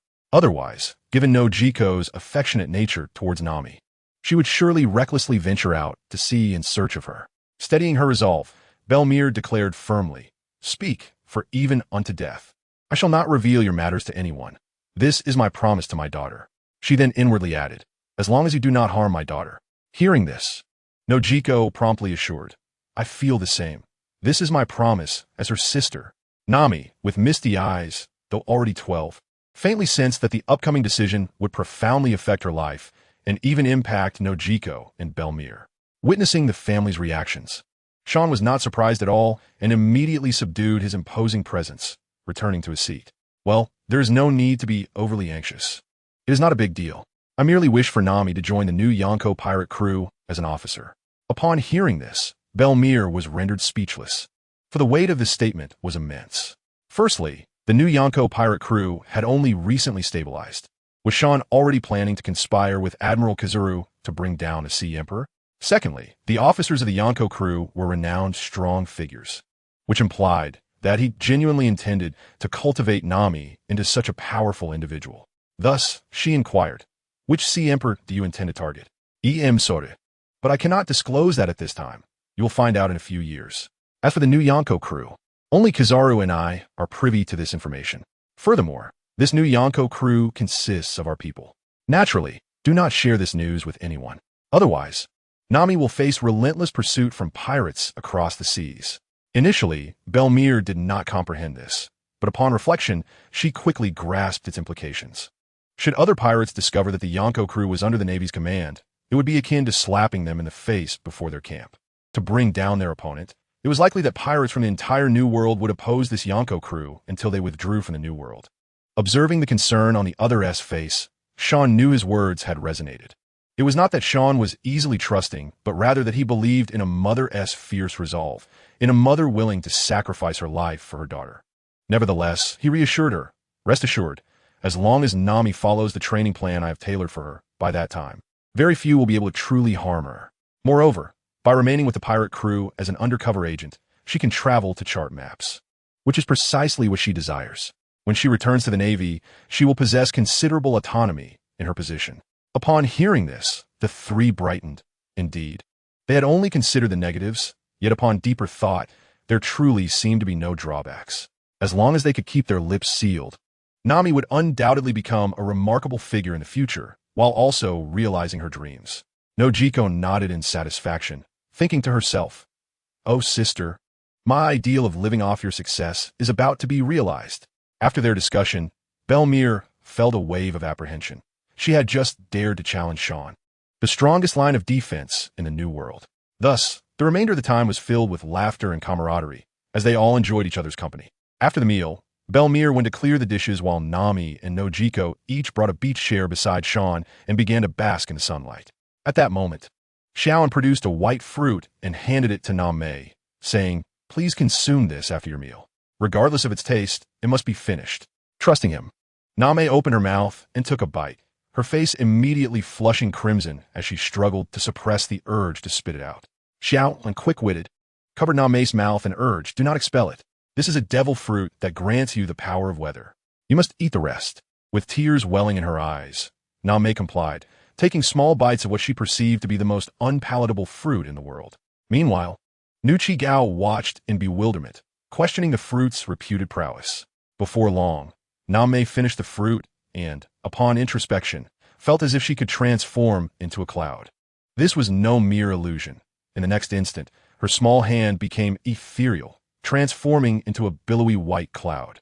Otherwise, given Nojiko's affectionate nature towards Nami, she would surely recklessly venture out to sea in search of her. Steadying her resolve, Belmir declared firmly, Speak, for even unto death. I shall not reveal your matters to anyone. This is my promise to my daughter. She then inwardly added, As long as you do not harm my daughter. Hearing this, Nojiko promptly assured, I feel the same. This is my promise as her sister. Nami, with misty eyes, though already 12, faintly sensed that the upcoming decision would profoundly affect her life and even impact Nojiko and Belmir. Witnessing the family's reactions, Sean was not surprised at all and immediately subdued his imposing presence, returning to his seat. Well, there is no need to be overly anxious. It is not a big deal. I merely wish for Nami to join the new Yonko pirate crew as an officer. Upon hearing this, Belmir was rendered speechless, for the weight of this statement was immense. Firstly, the new Yonko pirate crew had only recently stabilized. Was Sean already planning to conspire with Admiral Kazuru to bring down a sea emperor? Secondly, the officers of the Yonko crew were renowned strong figures, which implied that he genuinely intended to cultivate Nami into such a powerful individual. Thus, she inquired, Which sea emperor do you intend to target? Sore. But I cannot disclose that at this time. You will find out in a few years. As for the new Yonko crew, only Kizaru and I are privy to this information. Furthermore, this new Yonko crew consists of our people. Naturally, do not share this news with anyone. Otherwise, Nami will face relentless pursuit from pirates across the seas. Initially, Belmir did not comprehend this, but upon reflection, she quickly grasped its implications. Should other pirates discover that the Yonko crew was under the Navy's command, it would be akin to slapping them in the face before their camp. To bring down their opponent, it was likely that pirates from the entire New World would oppose this Yonko crew until they withdrew from the New World. Observing the concern on the other's face, Sean knew his words had resonated. It was not that Sean was easily trusting, but rather that he believed in a mother's fierce resolve, in a mother willing to sacrifice her life for her daughter. Nevertheless, he reassured her, Rest assured, as long as Nami follows the training plan I have tailored for her, by that time, very few will be able to truly harm her. Moreover, by remaining with the pirate crew as an undercover agent, she can travel to chart maps, which is precisely what she desires. When she returns to the Navy, she will possess considerable autonomy in her position. Upon hearing this, the three brightened. Indeed, they had only considered the negatives, yet upon deeper thought, there truly seemed to be no drawbacks. As long as they could keep their lips sealed, Nami would undoubtedly become a remarkable figure in the future, while also realizing her dreams. Nojiko nodded in satisfaction, thinking to herself, Oh, sister, my ideal of living off your success is about to be realized. After their discussion, Belmir felt a wave of apprehension. She had just dared to challenge Sean. the strongest line of defense in the New World. Thus, the remainder of the time was filled with laughter and camaraderie, as they all enjoyed each other's company. After the meal, Belmir went to clear the dishes while Nami and Nojiko each brought a beach chair beside Sean and began to bask in the sunlight. At that moment, Xiaoan produced a white fruit and handed it to Name, saying, "Please consume this after your meal. Regardless of its taste, it must be finished." Trusting him, Name opened her mouth and took a bite, her face immediately flushing crimson as she struggled to suppress the urge to spit it out. Xiaoan, quick-witted, covered Name's mouth and urged, "Do not expel it. This is a devil fruit that grants you the power of weather. You must eat the rest." With tears welling in her eyes, Name complied, taking small bites of what she perceived to be the most unpalatable fruit in the world. Meanwhile, Nuchi Gao watched in bewilderment, questioning the fruit's reputed prowess. Before long, Name finished the fruit and, upon introspection, felt as if she could transform into a cloud. This was no mere illusion. In the next instant, her small hand became ethereal, transforming into a billowy white cloud.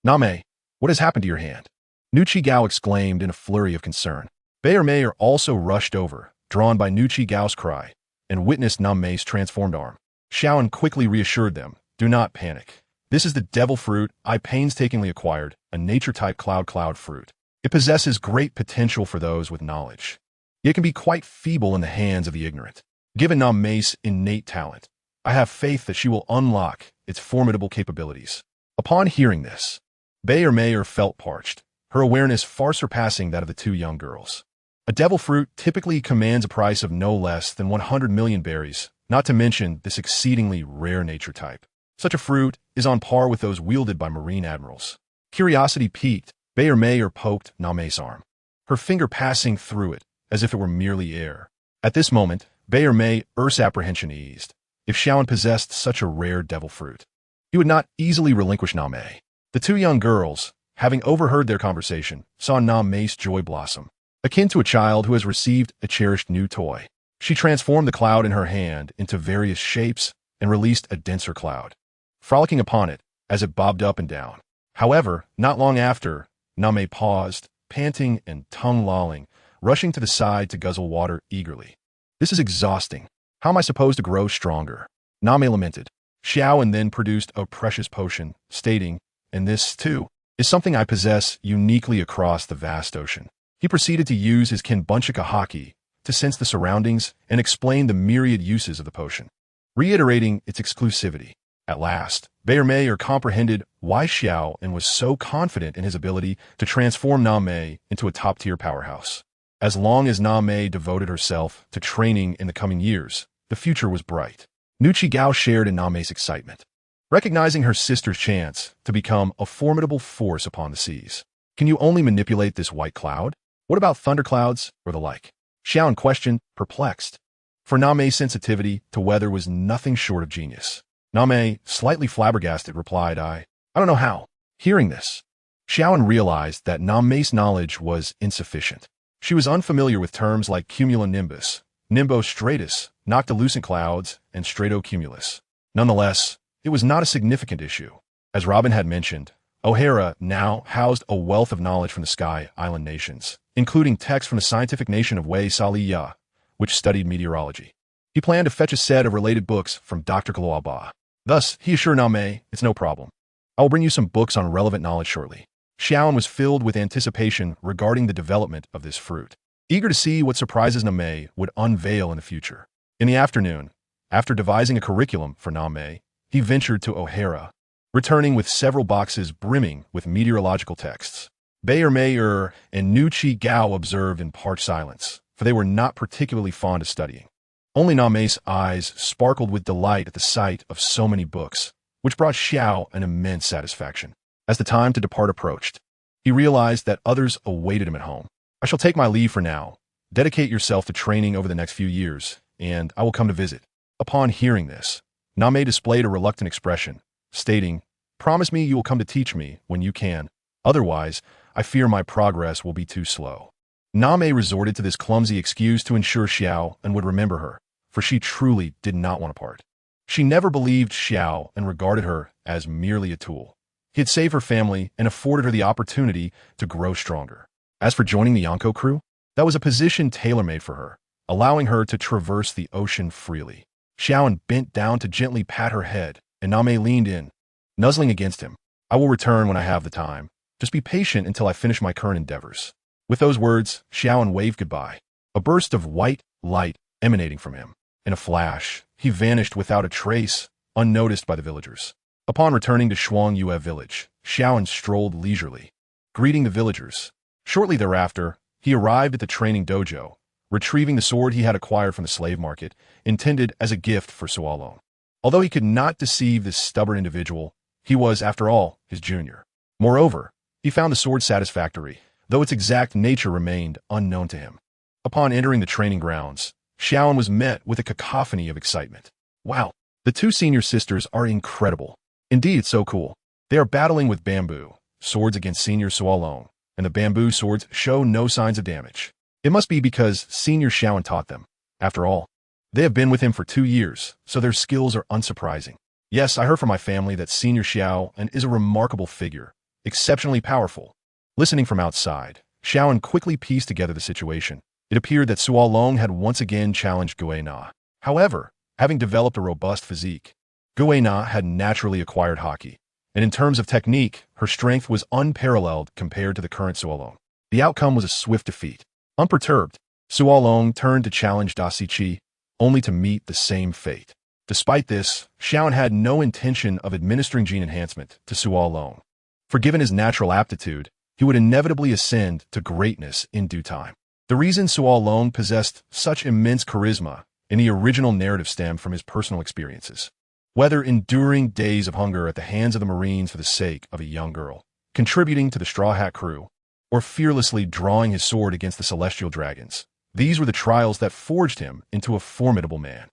Name, what has happened to your hand?" Nuchi Gao exclaimed in a flurry of concern. Bayer Mayer also rushed over, drawn by Nuchi Gao's cry, and witnessed Name's transformed arm. Xiaoan quickly reassured them, "Do not panic. This is the devil fruit I painstakingly acquired, a nature-type cloud fruit. It possesses great potential for those with knowledge. It can be quite feeble in the hands of the ignorant. Given Name's innate talent, I have faith that she will unlock its formidable capabilities." Upon hearing this, Bayer Mayer felt parched, her awareness far surpassing that of the two young girls. A devil fruit typically commands a price of no less than 100 million berries, not to mention this exceedingly rare nature type. Such a fruit is on par with those wielded by marine admirals. Curiosity piqued, Bayer Mayer poked Name's arm, her finger passing through it as if it were merely air. At this moment, Bayer Mayer's apprehension eased. If Xiaoan possessed such a rare devil fruit, he would not easily relinquish Name. The two young girls, having overheard their conversation, saw Name's joy blossom, akin to a child who has received a cherished new toy. She transformed the cloud in her hand into various shapes and released a denser cloud, frolicking upon it as it bobbed up and down. However, not long after, Name paused, panting and tongue-lolling, rushing to the side to guzzle water eagerly. "This is exhausting. How am I supposed to grow stronger?" Name lamented. Xiaoan then produced a precious potion, stating, "And this, too, is something I possess uniquely across the vast ocean." He proceeded to use his Kenbunchika haki to sense the surroundings and explain the myriad uses of the potion, reiterating its exclusivity. At last, Bayer Mayer comprehended why Xiaoan was so confident in his ability to transform Name into a top-tier powerhouse. As long as Name devoted herself to training in the coming years, the future was bright. Nuchi Gao shared in Name's excitement, recognizing her sister's chance to become a formidable force upon the seas. "Can you only manipulate this white cloud? What about thunderclouds or the like?" Xiaoan questioned, perplexed, for Name's sensitivity to weather was nothing short of genius. Name, slightly flabbergasted, replied, I don't know how." Hearing this, Xiaoan realized that Name's knowledge was insufficient. She was unfamiliar with terms like cumulonimbus, nimbostratus, noctilucent clouds, and stratocumulus. Nonetheless, it was not a significant issue. As Robin had mentioned, O'Hara now housed a wealth of knowledge from the Sky Island nations, including texts from the scientific nation of Wei Saliya, which studied meteorology. He planned to fetch a set of related books from Dr. Kaloaba. Thus, he assured Name, "It's no problem. I will bring you some books on relevant knowledge shortly." Xiaoan was filled with anticipation regarding the development of this fruit, eager to see what surprises Name would unveil in the future. In the afternoon, after devising a curriculum for Name, he ventured to O'Hara, returning with several boxes brimming with meteorological texts. Bayer Mayer and Nuchi Gao observed in parched silence, for they were not particularly fond of studying. Only Name's eyes sparkled with delight at the sight of so many books, which brought Xiao an immense satisfaction. As the time to depart approached, he realized that others awaited him at home. "I shall take my leave for now. Dedicate yourself to training over the next few years, and I will come to visit." Upon hearing this, Name displayed a reluctant expression, stating, "Promise me you will come to teach me when you can. Otherwise, I fear my progress will be too slow." Name resorted to this clumsy excuse to ensure Xiao and would remember her, for she truly did not want to part. She never believed Xiao and regarded her as merely a tool. He had saved her family and afforded her the opportunity to grow stronger. As for joining the Yonko crew, That was a position tailor-made for her, allowing her to traverse the ocean freely. Xiaoan bent down to gently pat her head, and Name leaned in, nuzzling against him. I will return when I have the time. Just be patient until I finish my current endeavors. With those words, Xiaoan waved goodbye. A burst of white light emanating from him. In a flash, he vanished without a trace, unnoticed by the villagers. Upon returning to Shuangyue village, Xiaoan strolled leisurely, greeting the villagers. Shortly thereafter, he arrived at the training dojo, retrieving the sword he had acquired from the slave market, intended as a gift for Sualong. Although he could not deceive this stubborn individual, he was, after all, his junior. Moreover, he found the sword satisfactory, though its exact nature remained unknown to him. Upon entering the training grounds, Xiaoan was met with a cacophony of excitement. Wow, the two senior sisters are incredible. Indeed, it's so cool. They are battling with bamboo swords against senior Sualong, and the bamboo swords show no signs of damage. It must be because senior Xiaoan taught them. After all, they have been with him for 2 years, so their skills are unsurprising. Yes, I heard from my family that senior Xiaoan is a remarkable figure, exceptionally powerful. Listening from outside, Xiaoan quickly pieced together the situation. It appeared that Sualong had once again challenged Guina. However, having developed a robust physique, Guina had naturally acquired haki, and in terms of technique, her strength was unparalleled compared to the current Sualong. The outcome was a swift defeat. Unperturbed, Sualong turned to challenge Da Siqi, only to meet the same fate. Despite this, Xiaoan had no intention of administering gene enhancement to Sualong. For given his natural aptitude, he would inevitably ascend to greatness in due time. The reason Sualong possessed such immense charisma in the original narrative stemmed from his personal experiences. Whether enduring days of hunger at the hands of the Marines for the sake of a young girl, contributing to the Straw Hat crew, or fearlessly drawing his sword against the celestial dragons, these were the trials that forged him into a formidable man.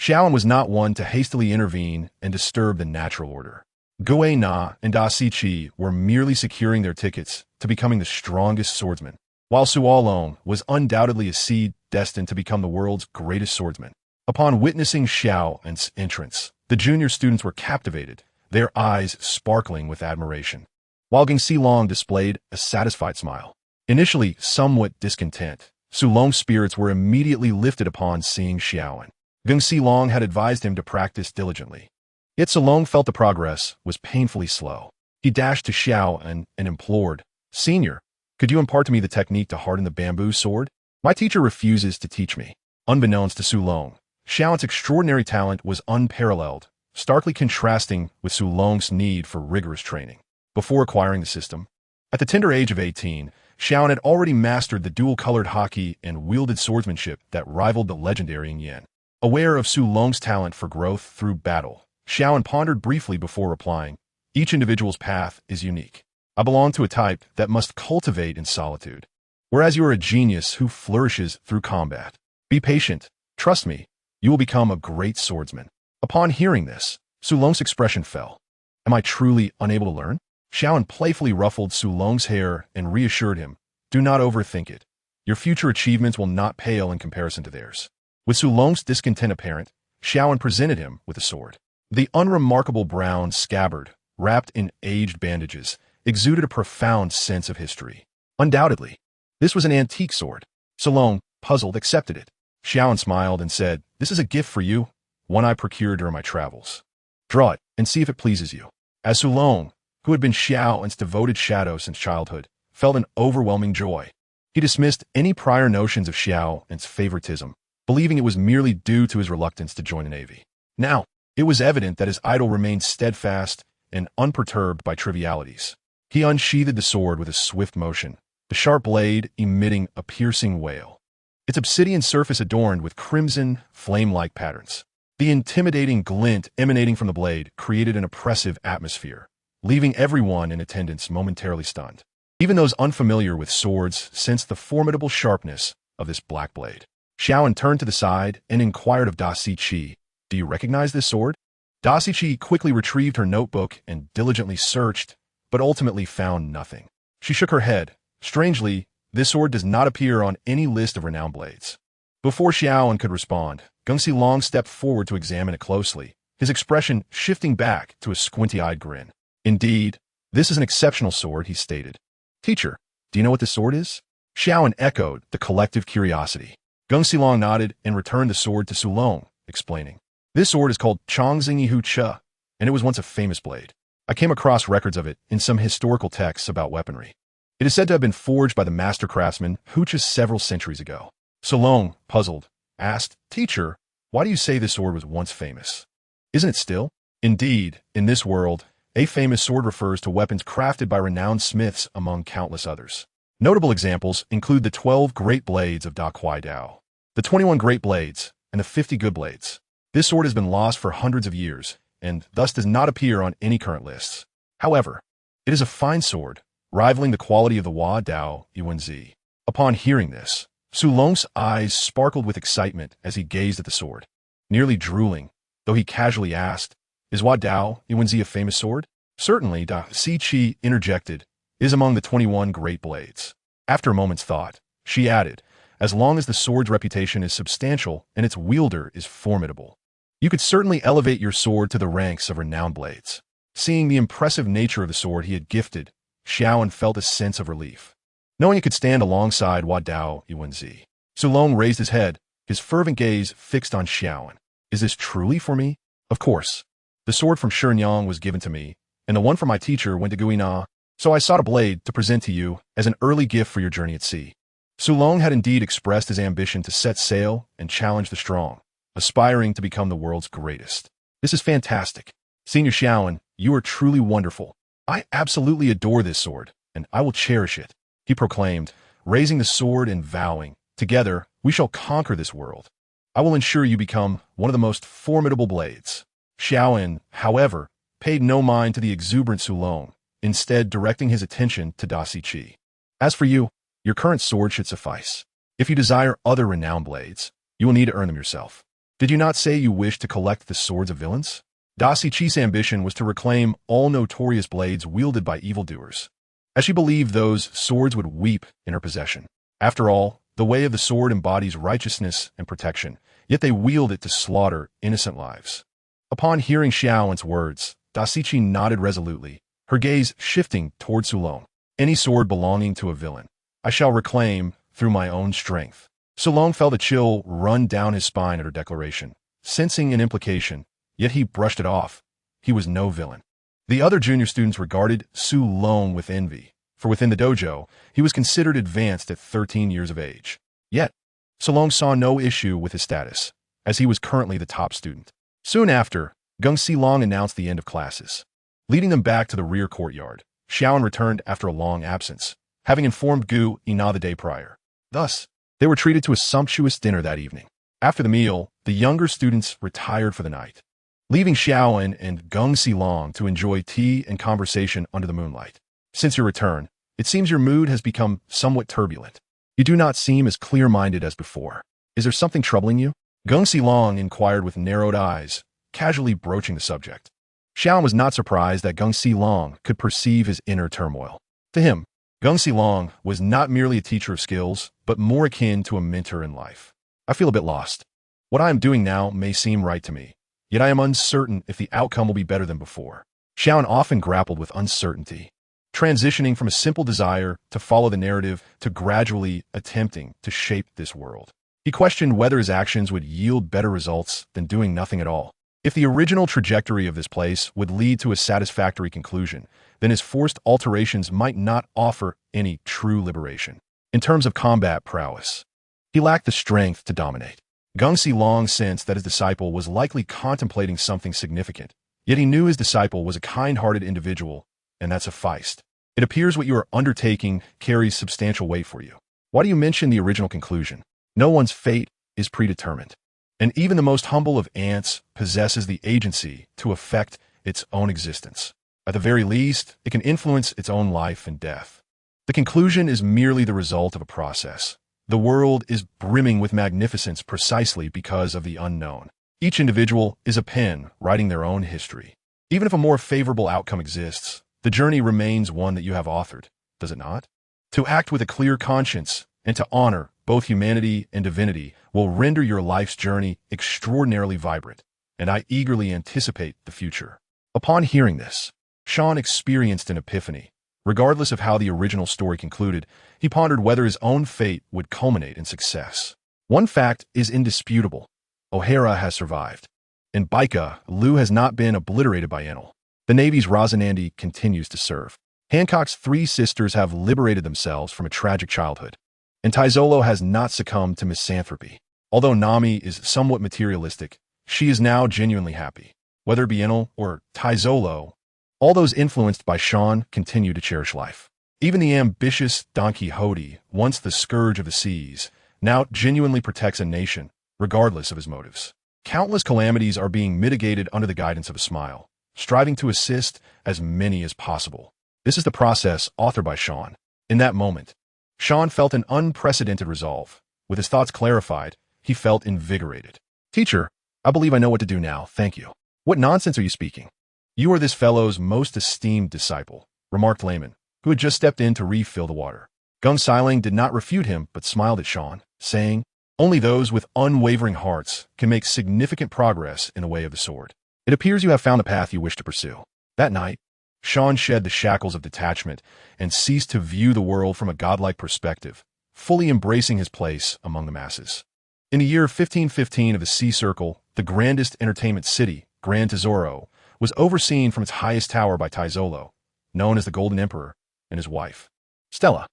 Xiaoan was not one to hastily intervene and disturb the natural order. Guina and Da Siqi were merely securing their tickets to becoming the strongest swordsman, while Sualong was undoubtedly a seed destined to become the world's greatest swordsman. Upon witnessing Xiaoan's entrance, the junior students were captivated, their eyes sparkling with admiration, while Gengxilong displayed a satisfied smile. Initially somewhat discontent, Sulong's spirits were immediately lifted upon seeing Xiaoan. Gengxilong had advised him to practice diligently. Yet Sulong felt the progress was painfully slow. He dashed to Xiaoan and implored, "Senior, could you impart to me the technique to harden the bamboo sword? My teacher refuses to teach me." Unbeknownst to Sulong, Xiaoan's extraordinary talent was unparalleled, starkly contrasting with Sulong's need for rigorous training. Before acquiring the system, at the tender age of 18, Xiaoan had already mastered the dual-colored haki and wielded swordsmanship that rivaled the legendary Yin. Aware of Sulong's talent for growth through battle, Xiaoan pondered briefly before replying, "Each individual's path is unique. I belong to a type that must cultivate in solitude, whereas you are a genius who flourishes through combat. Be patient. Trust me, you will become a great swordsman." Upon hearing this, Sulong's expression fell. "Am I truly unable to learn?" Xiaoan playfully ruffled Sulong's hair and reassured him, "Do not overthink it. Your future achievements will not pale in comparison to theirs." With Sulong's discontent apparent, Xiaoan presented him with a sword. The unremarkable brown scabbard, wrapped in aged bandages, exuded a profound sense of history. Undoubtedly, this was an antique sword. Sulong, puzzled, accepted it. Xiaoan smiled and said, "This is a gift for you, one I procured during my travels. Draw it and see if it pleases you." As Sulong, who had been Xiaoan's devoted shadow since childhood, felt an overwhelming joy. He dismissed any prior notions of Xiaoan's favoritism, believing it was merely due to his reluctance to join the navy. Now, it was evident that his idol remained steadfast and unperturbed by trivialities. He unsheathed the sword with a swift motion, the sharp blade emitting a piercing wail, its obsidian surface adorned with crimson, flame-like patterns. The intimidating glint emanating from the blade created an oppressive atmosphere, leaving everyone in attendance momentarily stunned. Even those unfamiliar with swords sensed the formidable sharpness of this black blade. Xiaoan turned to the side and inquired of Da Siqi, "Do you recognize this sword?" Da Siqi quickly retrieved her notebook and diligently searched, but ultimately found nothing. She shook her head. Strangely, this sword does not appear on any list of renowned blades. Before Xiaoan could respond, Gengxilong stepped forward to examine it closely, his expression shifting back to a squinty-eyed grin. "Indeed, this is an exceptional sword," he stated. "Teacher, do you know what this sword is?" Xiaoan echoed the collective curiosity. Geng Xilong nodded and returned the sword to Sulong, explaining, "This sword is called Chongxing Hu Che, and it was once a famous blade. I came across records of it in some historical texts about weaponry. It is said to have been forged by the master craftsman Hu Che several centuries ago." Sulong, puzzled, asked, "Teacher, why do you say this sword was once famous? Isn't it still?" Indeed, in this world, a famous sword refers to weapons crafted by renowned smiths among countless others. Notable examples include the 12 Great Blades of Da Kuai Dao, the 21 Great Blades, and the 50 Good Blades. This sword has been lost for hundreds of years, and thus does not appear on any current lists. However, it is a fine sword, rivaling the quality of the Hua Dao Yuanzi. Upon hearing this, Sulong's eyes sparkled with excitement as he gazed at the sword. Nearly drooling, though he casually asked, "Is Hua Dao Yuanzi a famous sword?" "Certainly," Da Si Chi interjected, "is among the 21 Great Blades." After a moment's thought, she added, "As long as the sword's reputation is substantial and its wielder is formidable, you could certainly elevate your sword to the ranks of renowned blades." Seeing the impressive nature of the sword he had gifted, Xiaoan felt a sense of relief, knowing it could stand alongside Hua Dao Yuanzi. Sulong raised his head, his fervent gaze fixed on Xiaoan. "Is this truly for me?" "Of course. The sword from Shinyang was given to me, and the one from my teacher went to Guina, so I sought a blade to present to you as an early gift for your journey at sea." Sulong had indeed expressed his ambition to set sail and challenge the strong, aspiring to become the world's greatest. "This is fantastic. Senior Xiaoan, you are truly wonderful. I absolutely adore this sword, and I will cherish it," he proclaimed, raising the sword and vowing, "Together, we shall conquer this world. I will ensure you become one of the most formidable blades." Xiaoan, however, paid no mind to the exuberant Sulong, instead directing his attention to Da Si Chi. "As for you, your current sword should suffice. If you desire other renowned blades, you will need to earn them yourself. Did you not say you wish to collect the swords of villains?" Da Si Chi's ambition was to reclaim all notorious blades wielded by evildoers, as she believed those swords would weep in her possession. After all, the way of the sword embodies righteousness and protection, yet they wield it to slaughter innocent lives. Upon hearing Xiaoan's words, Da Si Chi nodded resolutely, her gaze shifting toward Sulong. "Any sword belonging to a villain, I shall reclaim through my own strength." Sulong felt a chill run down his spine at her declaration, sensing an implication, yet he brushed it off. He was no villain. The other junior students regarded Sulong with envy, for within the dojo, he was considered advanced at 13 years of age. Yet, Sulong saw no issue with his status, as he was currently the top student. Soon after, Geng Xilong announced the end of classes. Leading them back to the rear courtyard, Xiaoan returned after a long absence, having informed Gu Ina the day prior. Thus, they were treated to a sumptuous dinner that evening. After the meal, the younger students retired for the night, leaving Xiaoan and Geng Xilong to enjoy tea and conversation under the moonlight. "Since your return, it seems your mood has become somewhat turbulent. You do not seem as clear-minded as before. Is there something troubling you?" Geng Xilong inquired with narrowed eyes, casually broaching the subject. Xiaoan was not surprised that Geng Xilong could perceive his inner turmoil. To him, Geng Xilong was not merely a teacher of skills, but more akin to a mentor in life. "I feel a bit lost. What I am doing now may seem right to me, yet I am uncertain if the outcome will be better than before." Xiaoan often grappled with uncertainty, transitioning from a simple desire to follow the narrative to gradually attempting to shape this world. He questioned whether his actions would yield better results than doing nothing at all. If the original trajectory of this place would lead to a satisfactory conclusion, then his forced alterations might not offer any true liberation. In terms of combat prowess, he lacked the strength to dominate. Geng Xilong sensed that his disciple was likely contemplating something significant, yet he knew his disciple was a kind-hearted individual, and that sufficed. "It appears what you are undertaking carries substantial weight for you. Why do you mention the original conclusion? No one's fate is predetermined, and even the most humble of ants possesses the agency to affect its own existence. At the very least, it can influence its own life and death. The conclusion is merely the result of a process. The world is brimming with magnificence precisely because of the unknown. Each individual is a pen writing their own history. Even if a more favorable outcome exists, the journey remains one that you have authored, does it not? To act with a clear conscience and to honor both humanity and divinity will render your life's journey extraordinarily vibrant, and I eagerly anticipate the future." Upon hearing this, Sean experienced an epiphany, Regardless of how the original story concluded, he pondered whether his own fate would culminate in success. One fact is indisputable. O'Hara has survived. In Baika, Liu has not been obliterated by Enel. The Navy's Rosinante continues to serve. Hancock's three sisters have liberated themselves from a tragic childhood. And Taizolo has not succumbed to misanthropy. Although Nami is somewhat materialistic, she is now genuinely happy. Whether it be Enel or Taizolo, all those influenced by Sean continue to cherish life. Even the ambitious Don Quixote, once the scourge of the seas, now genuinely protects a nation, regardless of his motives. Countless calamities are being mitigated under the guidance of a smile, striving to assist as many as possible. This is the process authored by Sean. In that moment, Sean felt an unprecedented resolve. With his thoughts clarified, he felt invigorated. Teacher, I believe I know what to do now, thank you. What nonsense are you speaking? You are this fellow's most esteemed disciple, remarked Layman, who had just stepped in to refill the water. Gung Siling did not refute him, but smiled at Sean, saying, only those with unwavering hearts can make significant progress in the way of the sword. It appears you have found the path you wish to pursue. That night, Sean shed the shackles of detachment and ceased to view the world from a godlike perspective, fully embracing his place among the masses. In the year 1515 of the Sea Circle, the grandest entertainment city, Gran Tesoro, was overseen from its highest tower by Taizolo, known as the Golden Emperor, and his wife. Stella,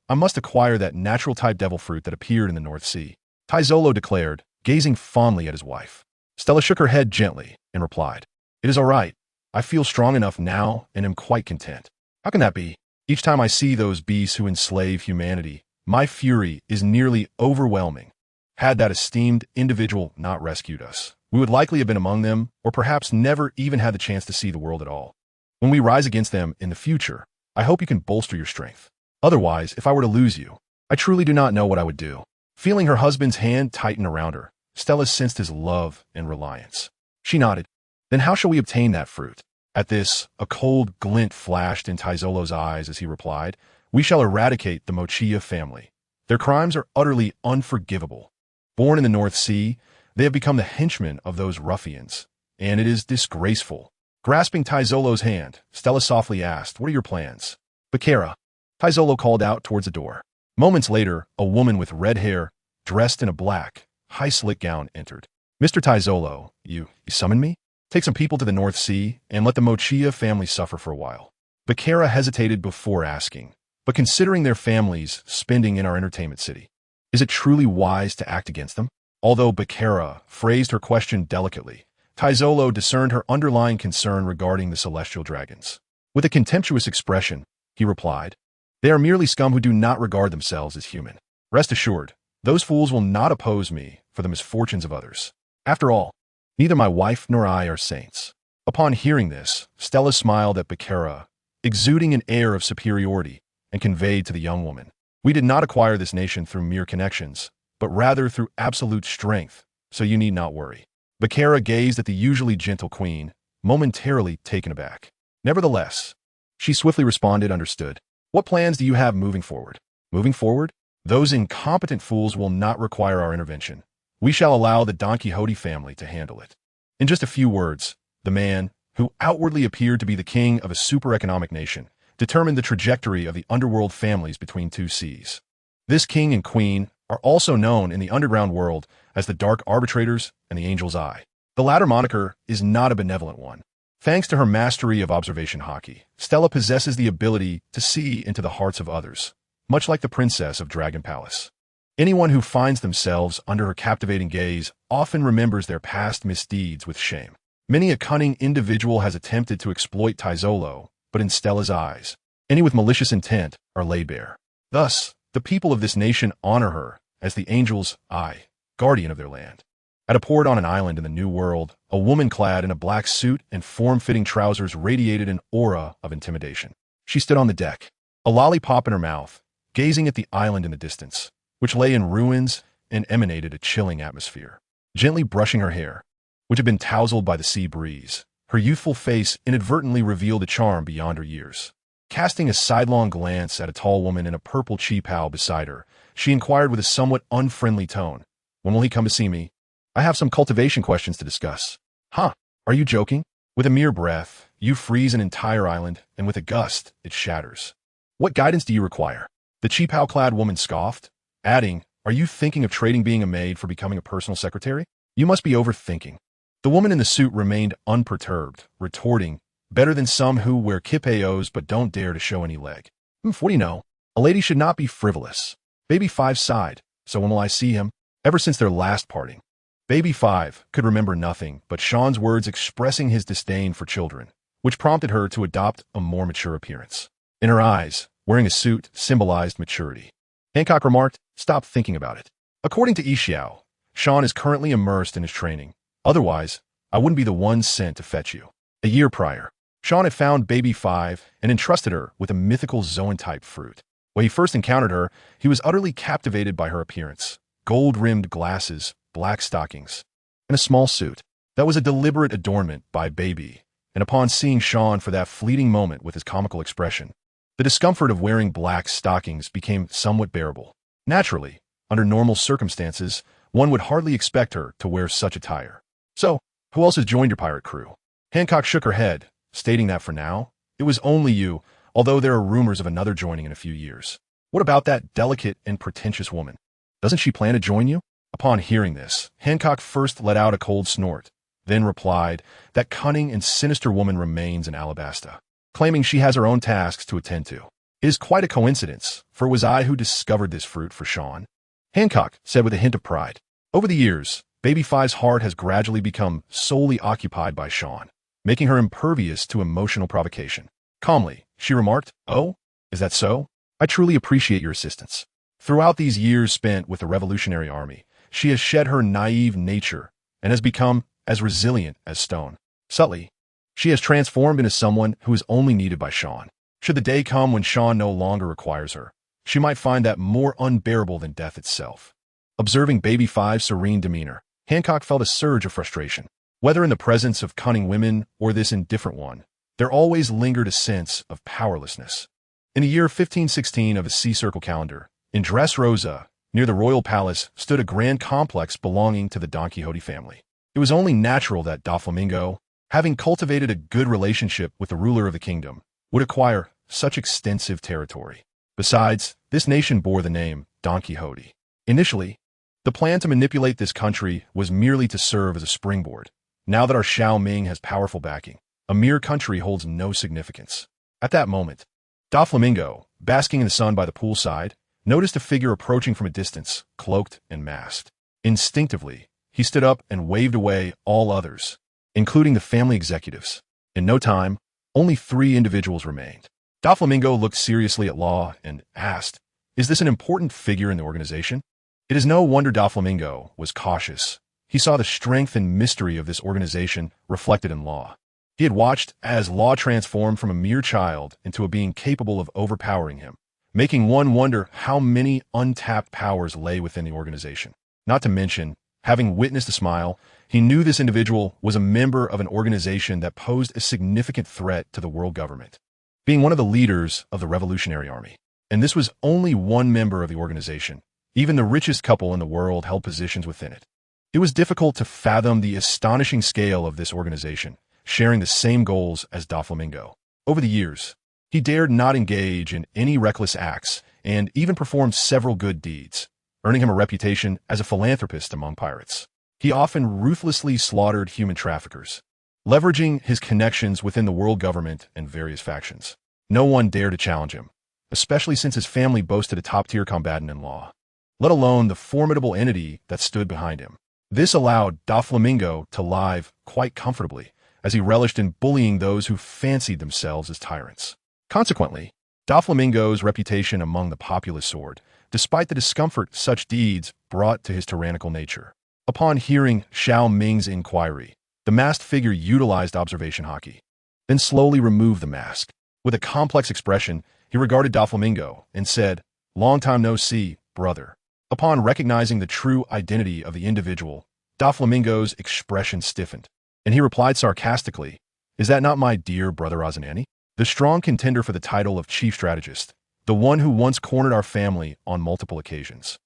I must acquire that natural-type devil fruit that appeared in the North Sea, Taizolo declared, gazing fondly at his wife. Stella shook her head gently and replied, it is all right. I feel strong enough now and am quite content. How can that be? Each time I see those beasts who enslave humanity, my fury is nearly overwhelming. Had that esteemed individual not rescued us, we would likely have been among them, or perhaps never even had the chance to see the world at all. When we rise against them in the future, I hope you can bolster your strength. Otherwise, if I were to lose you, I truly do not know what I would do. Feeling her husband's hand tighten around her, Stella sensed his love and reliance. She nodded. Then how shall we obtain that fruit? At this, a cold glint flashed in Taizolo's eyes as he replied, we shall eradicate the Mochia family. Their crimes are utterly unforgivable. Born in the North Sea, they have become the henchmen of those ruffians, and it is disgraceful. Grasping Taizolo's hand, Stella softly asked, what are your plans? Bakara, Taizolo called out towards the door. Moments later, a woman with red hair, dressed in a black, high-slick gown, entered. Mr. Taizolo, you summoned me? Take some people to the North Sea and let the Mochia family suffer for a while. Bakara hesitated before asking, but considering their families spending in our entertainment city, is it truly wise to act against them? Although Bakara phrased her question delicately, Taizolo discerned her underlying concern regarding the celestial dragons. With a contemptuous expression, he replied, they are merely scum who do not regard themselves as human. Rest assured, those fools will not oppose me for the misfortunes of others. After all, neither my wife nor I are saints. Upon hearing this, Stella smiled at Bakara, exuding an air of superiority, and conveyed to the young woman, we did not acquire this nation through mere connections, but rather through absolute strength, so you need not worry. Bakara gazed at the usually gentle queen, momentarily taken aback. Nevertheless, she swiftly responded, understood. What plans do you have moving forward? Moving forward? Those incompetent fools will not require our intervention. We shall allow the Don Quixote family to handle it. In just a few words, the man, who outwardly appeared to be the king of a super-economic nation, determined the trajectory of the underworld families between two seas. This king and queen are also known in the underground world as the Dark Arbitrators and the Angel's Eye. The latter moniker is not a benevolent one. Thanks to her mastery of observation hockey, Stella possesses the ability to see into the hearts of others, much like the princess of Dragon Palace. Anyone who finds themselves under her captivating gaze often remembers their past misdeeds with shame. Many a cunning individual has attempted to exploit Taizolo, but in Stella's eyes, any with malicious intent are laid bare. Thus, the people of this nation honor her as the Angel's Eye, guardian of their land. At a port on an island in the New World, a woman clad in a black suit and form-fitting trousers radiated an aura of intimidation. She stood on the deck, a lollipop in her mouth, gazing at the island in the distance, which lay in ruins and emanated a chilling atmosphere. Gently brushing her hair, which had been tousled by the sea breeze, her youthful face inadvertently revealed a charm beyond her years. Casting a sidelong glance at a tall woman in a purple cheapao beside her, she inquired with a somewhat unfriendly tone, when will he come to see me? I have some cultivation questions to discuss. Huh, are you joking? With a mere breath, you freeze an entire island, and with a gust, it shatters. What guidance do you require? The cheapao-clad woman scoffed, adding, are you thinking of trading being a maid for becoming a personal secretary? You must be overthinking. The woman in the suit remained unperturbed, retorting, better than some who wear kipeos but don't dare to show any leg. What do you know? A lady should not be frivolous. Baby Five sighed. So when will I see him? Ever since their last parting. Baby Five could remember nothing but Sean's words expressing his disdain for children, which prompted her to adopt a more mature appearance. In her eyes, wearing a suit symbolized maturity. Hancock remarked, stop thinking about it. According to Ishiao, Sean is currently immersed in his training. Otherwise, I wouldn't be the one sent to fetch you. A year prior, Sean had found Baby Five and entrusted her with a mythical zoan-type fruit. When he first encountered her, he was utterly captivated by her appearance. Gold-rimmed glasses, black stockings, and a small suit. That was a deliberate adornment by Baby, and upon seeing Sean for that fleeting moment with his comical expression, the discomfort of wearing black stockings became somewhat bearable. Naturally, under normal circumstances, one would hardly expect her to wear such attire. So, who else has joined your pirate crew? Hancock shook her head, stating that for now, it was only you, although there are rumors of another joining in a few years. What about that delicate and pretentious woman? Doesn't she plan to join you? Upon hearing this, Hancock first let out a cold snort, then replied, that cunning and sinister woman remains in Alabasta, claiming she has her own tasks to attend to. It is quite a coincidence, for it was I who discovered this fruit for Sean. Hancock said with a hint of pride. Over the years, Baby Five's heart has gradually become solely occupied by Sean, making her impervious to emotional provocation. Calmly, she remarked, oh, is that so? I truly appreciate your assistance. Throughout these years spent with the Revolutionary Army, she has shed her naive nature and has become as resilient as stone. Subtly, she has transformed into someone who is only needed by Sean. Should the day come when Sean no longer requires her, she might find that more unbearable than death itself. Observing Baby Five's serene demeanor, Hancock felt a surge of frustration. Whether in the presence of cunning women or this indifferent one, there always lingered a sense of powerlessness. In the year 1516 of his sea circle calendar, in Dressrosa, near the royal palace, stood a grand complex belonging to the Don Quixote family. It was only natural that Doflamingo, having cultivated a good relationship with the ruler of the kingdom, would acquire such extensive territory. Besides, this nation bore the name Don Quixote. Initially, the plan to manipulate this country was merely to serve as a springboard. Now that our Xiao Ming has powerful backing, a mere country holds no significance. At that moment, Doflamingo, basking in the sun by the poolside, noticed a figure approaching from a distance, cloaked and masked. Instinctively, he stood up and waved away all others, including the family executives. In no time, only 3 individuals remained. Doflamingo looked seriously at Law and asked, is this an important figure in the organization? It is no wonder Doflamingo was cautious. He saw the strength and mystery of this organization reflected in Law. He had watched as Law transformed from a mere child into a being capable of overpowering him, making one wonder how many untapped powers lay within the organization. Not to mention, having witnessed the smile, he knew this individual was a member of an organization that posed a significant threat to the world government, being one of the leaders of the Revolutionary Army. And this was only one member of the organization. Even the richest couple in the world held positions within it. It was difficult to fathom the astonishing scale of this organization, sharing the same goals as Doflamingo. Over the years, he dared not engage in any reckless acts and even performed several good deeds, earning him a reputation as a philanthropist among pirates. He often ruthlessly slaughtered human traffickers, leveraging his connections within the world government and various factions. No one dared to challenge him, especially since his family boasted a top-tier combatant in Law, let alone the formidable entity that stood behind him. This allowed Doflamingo to live quite comfortably, as he relished in bullying those who fancied themselves as tyrants. Consequently, Doflamingo's reputation among the populace soared, despite the discomfort such deeds brought to his tyrannical nature. Upon hearing Xiao Ming's inquiry, the masked figure utilized observation hockey, then slowly removed the mask. With a complex expression, he regarded Doflamingo and said, "Long time no see, brother." Upon recognizing the true identity of the individual, Doflamingo's expression stiffened, and he replied sarcastically, "Is that not my dear brother Razanani? The strong contender for the title of chief strategist, the one who once cornered our family on multiple occasions."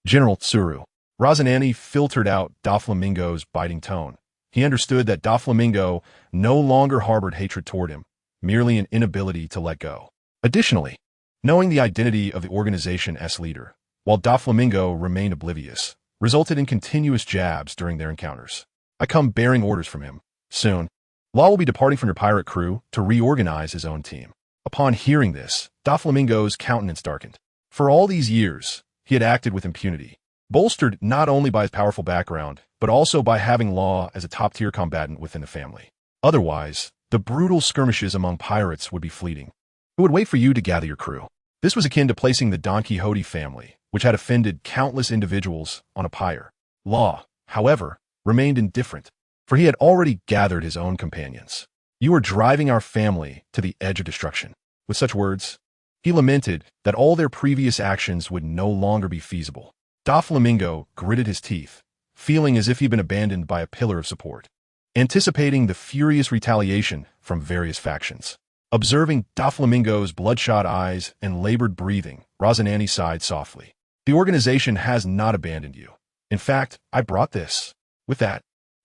General Tsuru. Razanani filtered out Doflamingo's biting tone, He understood that Doflamingo no longer harbored hatred toward him, merely an inability to let go. Additionally, knowing the identity of the organization's leader, while Doflamingo remained oblivious, resulted in continuous jabs during their encounters. I come bearing orders from him. Soon, Law will be departing from your pirate crew to reorganize his own team. Upon hearing this, Doflamingo's countenance darkened. For all these years, he had acted with impunity, bolstered not only by his powerful background, but also by having Law as a top-tier combatant within the family. Otherwise, the brutal skirmishes among pirates would be fleeting. It would wait for you to gather your crew. This was akin to placing the Don Quixote family, which had offended countless individuals, on a pyre. Law, however, remained indifferent, for he had already gathered his own companions. You are driving our family to the edge of destruction. With such words, he lamented that all their previous actions would no longer be feasible. Doflamingo gritted his teeth, feeling as if he'd been abandoned by a pillar of support, anticipating the furious retaliation from various factions. Observing Doflamingo's bloodshot eyes and labored breathing, Rosanani sighed softly. The organization has not abandoned you. In fact, I brought this. With that,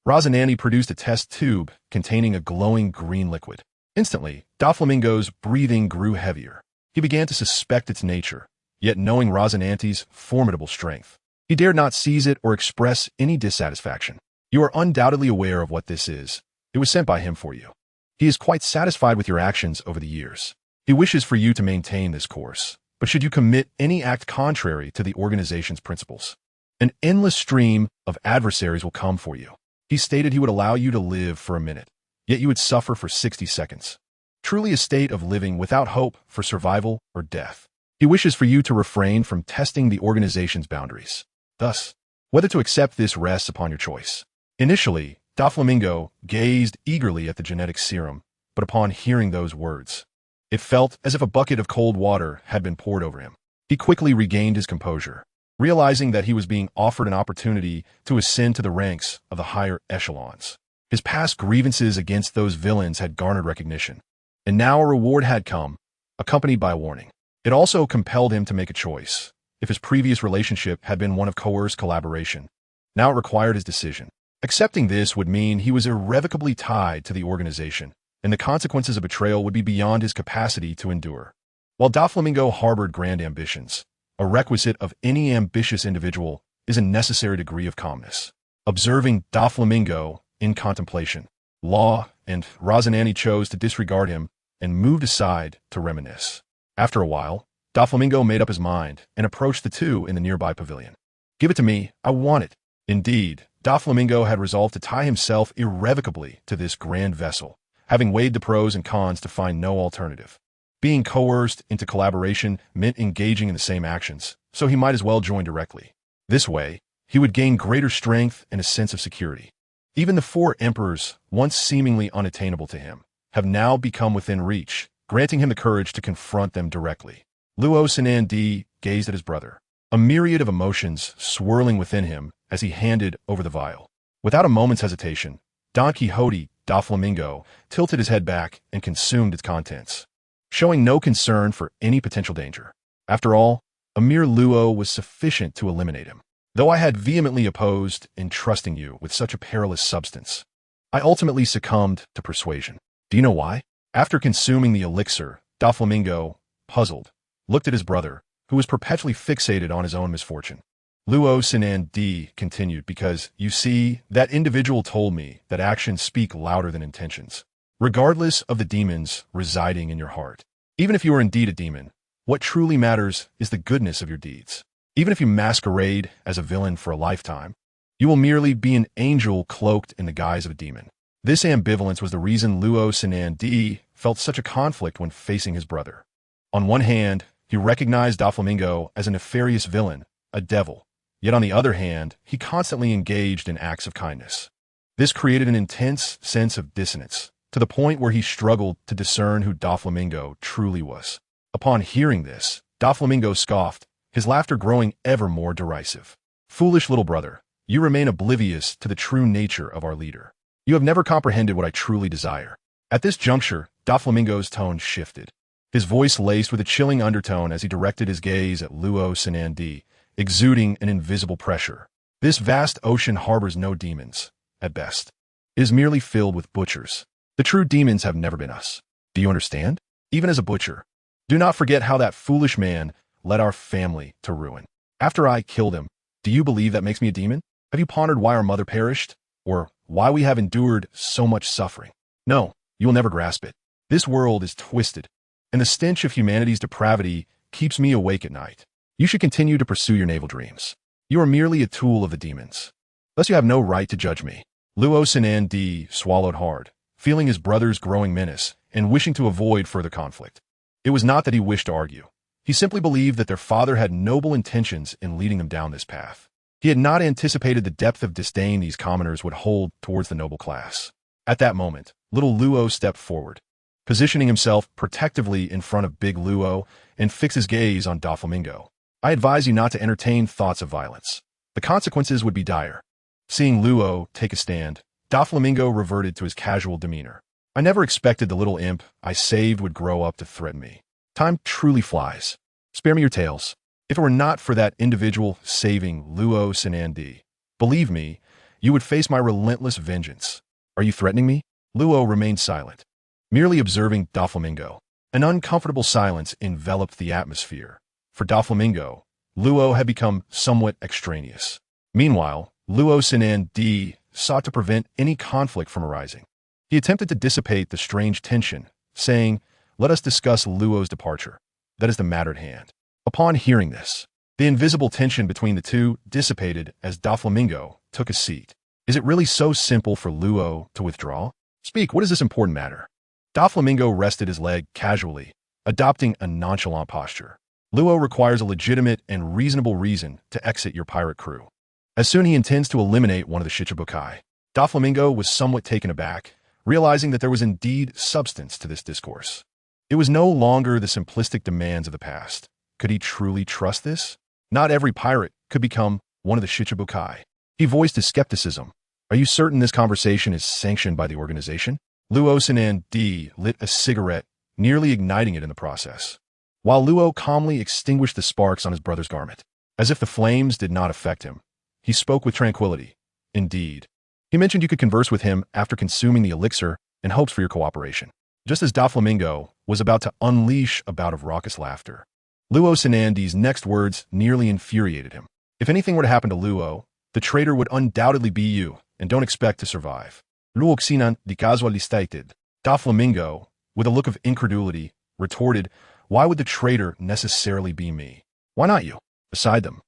Rosanani produced a test tube containing a glowing green liquid. Instantly, Doflamingo's breathing grew heavier. He began to suspect its nature, yet knowing Rosananti's formidable strength, he dared not seize it or express any dissatisfaction. You are undoubtedly aware of what this is. It was sent by him for you. He is quite satisfied with your actions over the years. He wishes for you to maintain this course, but should you commit any act contrary to the organization's principles, an endless stream of adversaries will come for you. He stated he would allow you to live for a minute, yet you would suffer for 60 seconds. Truly a state of living without hope for survival or death. He wishes for you to refrain from testing the organization's boundaries. Thus, whether to accept this rests upon your choice. Initially, Doflamingo gazed eagerly at the genetic serum, but upon hearing those words, it felt as if a bucket of cold water had been poured over him. He quickly regained his composure, realizing that he was being offered an opportunity to ascend to the ranks of the higher echelons. His past grievances against those villains had garnered recognition, and now a reward had come, accompanied by a warning. It also compelled him to make a choice. If his previous relationship had been one of coerced collaboration, now it required his decision. Accepting this would mean he was irrevocably tied to the organization, and the consequences of betrayal would be beyond his capacity to endure. While Doflamingo harbored grand ambitions, a requisite of any ambitious individual is a necessary degree of calmness. Observing Doflamingo in contemplation, Law and Rosanani chose to disregard him and moved aside to reminisce. After a while, Doflamingo made up his mind and approached the two in the nearby pavilion. Give it to me, I want it. Indeed, Doflamingo had resolved to tie himself irrevocably to this grand vessel, having weighed the pros and cons to find no alternative. Being coerced into collaboration meant engaging in the same actions, so he might as well join directly. This way, he would gain greater strength and a sense of security. Even the four emperors, once seemingly unattainable to him, have now become within reach, granting him the courage to confront them directly. Luo Sanandi gazed at his brother, a myriad of emotions swirling within him as he handed over the vial. Without a moment's hesitation, Don Quixote Doflamingo tilted his head back and consumed its contents, showing no concern for any potential danger. After all, a mere Luo was sufficient to eliminate him. Though I had vehemently opposed entrusting you with such a perilous substance, I ultimately succumbed to persuasion. Do you know why? After consuming the elixir, Doflamingo, puzzled, looked at his brother, who was perpetually fixated on his own misfortune. Luo Sanandi continued, because, you see, that individual told me that actions speak louder than intentions, regardless of the demons residing in your heart. Even if you are indeed a demon, what truly matters is the goodness of your deeds. Even if you masquerade as a villain for a lifetime, you will merely be an angel cloaked in the guise of a demon. This ambivalence was the reason Luo Sanandi felt such a conflict when facing his brother. On one hand, he recognized Doflamingo as a nefarious villain, a devil. Yet on the other hand, he constantly engaged in acts of kindness. This created an intense sense of dissonance, to the point where he struggled to discern who Doflamingo truly was. Upon hearing this, Doflamingo scoffed, his laughter growing ever more derisive. Foolish little brother, you remain oblivious to the true nature of our leader. You have never comprehended what I truly desire. At this juncture, Doflamingo's tone shifted, his voice laced with a chilling undertone as he directed his gaze at Luo Sanandi, exuding an invisible pressure. This vast ocean harbors no demons, at best. It is merely filled with butchers. The true demons have never been us. Do you understand? Even as a butcher. Do not forget how that foolish man led our family to ruin. After I killed him, do you believe that makes me a demon? Have you pondered why our mother perished? Or why we have endured so much suffering? No, you will never grasp it. This world is twisted, and the stench of humanity's depravity keeps me awake at night. You should continue to pursue your naval dreams. You are merely a tool of the demons. Thus you have no right to judge me. Luo Sinan D swallowed hard, feeling his brother's growing menace and wishing to avoid further conflict. It was not that he wished to argue. He simply believed that their father had noble intentions in leading them down this path. He had not anticipated the depth of disdain these commoners would hold towards the noble class. At that moment, little Luo stepped forward, positioning himself protectively in front of big Luo and fixed his gaze on Doflamingo. I advise you not to entertain thoughts of violence. The consequences would be dire. Seeing Luo take a stand, Doflamingo reverted to his casual demeanor. I never expected the little imp I saved would grow up to threaten me. Time truly flies. Spare me your tales. If it were not for that individual saving Luo Sinandi, believe me, you would face my relentless vengeance. Are you threatening me? Luo remained silent, merely observing Doflamingo. An uncomfortable silence enveloped the atmosphere. For Doflamingo, Luo had become somewhat extraneous. Meanwhile, Luo Sinandi sought to prevent any conflict from arising. He attempted to dissipate the strange tension, saying, "Let us discuss Luo's departure. That is the matter at hand." Upon hearing this, the invisible tension between the two dissipated as Doflamingo took a seat. Is it really so simple for Luo to withdraw? Speak, what is this important matter? Doflamingo rested his leg casually, adopting a nonchalant posture. Luo requires a legitimate and reasonable reason to exit your pirate crew. As soon he intends to eliminate one of the Shichibukai. Doflamingo was somewhat taken aback, realizing that there was indeed substance to this discourse. It was no longer the simplistic demands of the past. Could he truly trust this? Not every pirate could become one of the Shichibukai. He voiced his skepticism. Are you certain this conversation is sanctioned by the organization? Luo Sinan D lit a cigarette, nearly igniting it in the process, while Luo calmly extinguished the sparks on his brother's garment. As if the flames did not affect him, he spoke with tranquility. Indeed. He mentioned you could converse with him after consuming the elixir in hopes for your cooperation. Just as Doflamingo was about to unleash a bout of raucous laughter, Luo Sinandi's next words nearly infuriated him. If anything were to happen to Luo, the traitor would undoubtedly be you, and don't expect to survive. Luo Sinan di casualistated. Doflamingo, with a look of incredulity, retorted, why would the traitor necessarily be me? Why not you? Beside them.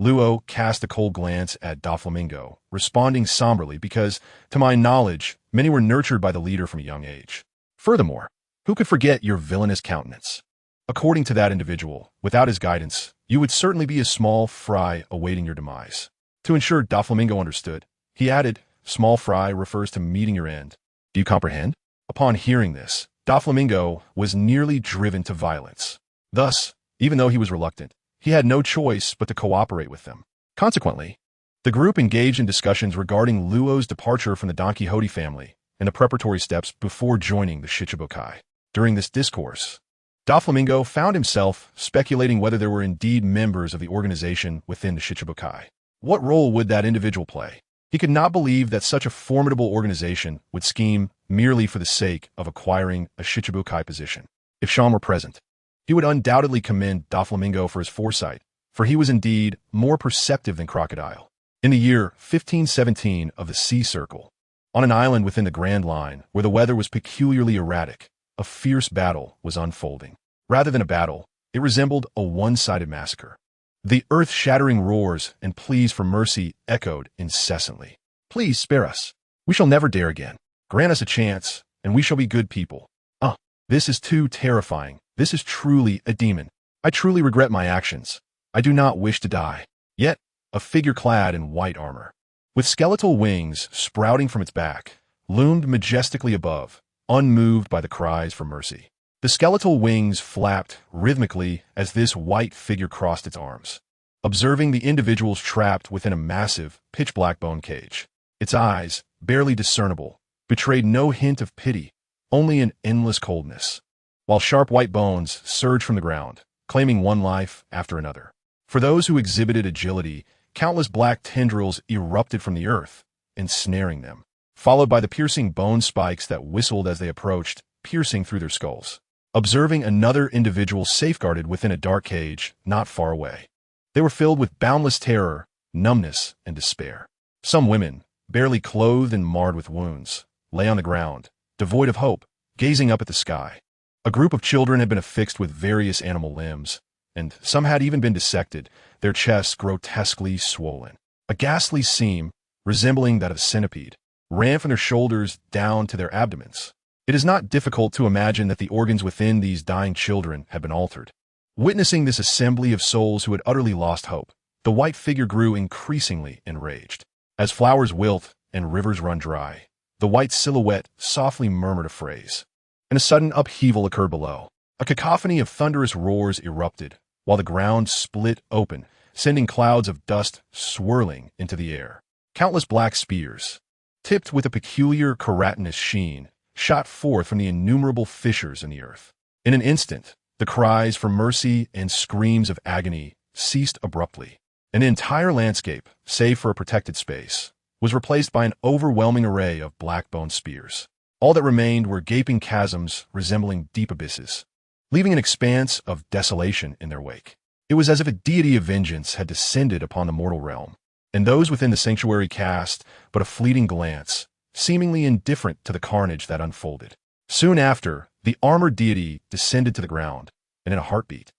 Luo cast a cold glance at Doflamingo, responding somberly because, to my knowledge, many were nurtured by the leader from a young age. Furthermore, who could forget your villainous countenance? According to that individual, without his guidance, you would certainly be a small fry awaiting your demise. To ensure Doflamingo understood, he added, small fry refers to meeting your end. Do you comprehend? Upon hearing this, Doflamingo was nearly driven to violence. Thus, even though he was reluctant, he had no choice but to cooperate with them. Consequently, the group engaged in discussions regarding Luo's departure from the Don Quixote family and the preparatory steps before joining the Shichibukai. During this discourse, Doflamingo found himself speculating whether there were indeed members of the organization within the Shichibukai. What role would that individual play? He could not believe that such a formidable organization would scheme merely for the sake of acquiring a Shichibukai position. If Sean were present, he would undoubtedly commend Doflamingo for his foresight, for he was indeed more perceptive than Crocodile. In the year 1517 of the Sea Circle, on an island within the Grand Line, where the weather was peculiarly erratic, a fierce battle was unfolding. Rather than a battle, it resembled a one-sided massacre. The earth-shattering roars and pleas for mercy echoed incessantly. Please spare us. We shall never dare again. Grant us a chance, and we shall be good people. This is too terrifying. This is truly a demon. I truly regret my actions. I do not wish to die. Yet, a figure clad in white armor, with skeletal wings sprouting from its back, loomed majestically above, unmoved by the cries for mercy. The skeletal wings flapped rhythmically as this white figure crossed its arms, observing the individuals trapped within a massive, pitch-black bone cage. Its eyes, barely discernible, betrayed no hint of pity, only an endless coldness, while sharp white bones surged from the ground, claiming one life after another. For those who exhibited agility, countless black tendrils erupted from the earth, ensnaring them. followed by the piercing bone spikes that whistled as they approached, piercing through their skulls. Observing another individual safeguarded within a dark cage not far away. They were filled with boundless terror, numbness, and despair. Some women, barely clothed and marred with wounds, lay on the ground, devoid of hope, gazing up at the sky. A group of children had been affixed with various animal limbs, and some had even been dissected, their chests grotesquely swollen. A ghastly seam, resembling that of a centipede, ran from their shoulders down to their abdomens. It is not difficult to imagine that the organs within these dying children had been altered. Witnessing this assembly of souls who had utterly lost hope, the white figure grew increasingly enraged. As flowers wilt and rivers run dry, the white silhouette softly murmured a phrase, and a sudden upheaval occurred below. A cacophony of thunderous roars erupted, while the ground split open, sending clouds of dust swirling into the air. Countless black spears, tipped with a peculiar keratinous sheen, shot forth from the innumerable fissures in the earth. In an instant, the cries for mercy and screams of agony ceased abruptly. An entire landscape, save for a protected space, was replaced by an overwhelming array of black bone spears. All that remained were gaping chasms resembling deep abysses, leaving an expanse of desolation in their wake. It was as if a deity of vengeance had descended upon the mortal realm, and those within the sanctuary cast but a fleeting glance, seemingly indifferent to the carnage that unfolded. Soon after, the armored deity descended to the ground, and in a heartbeat,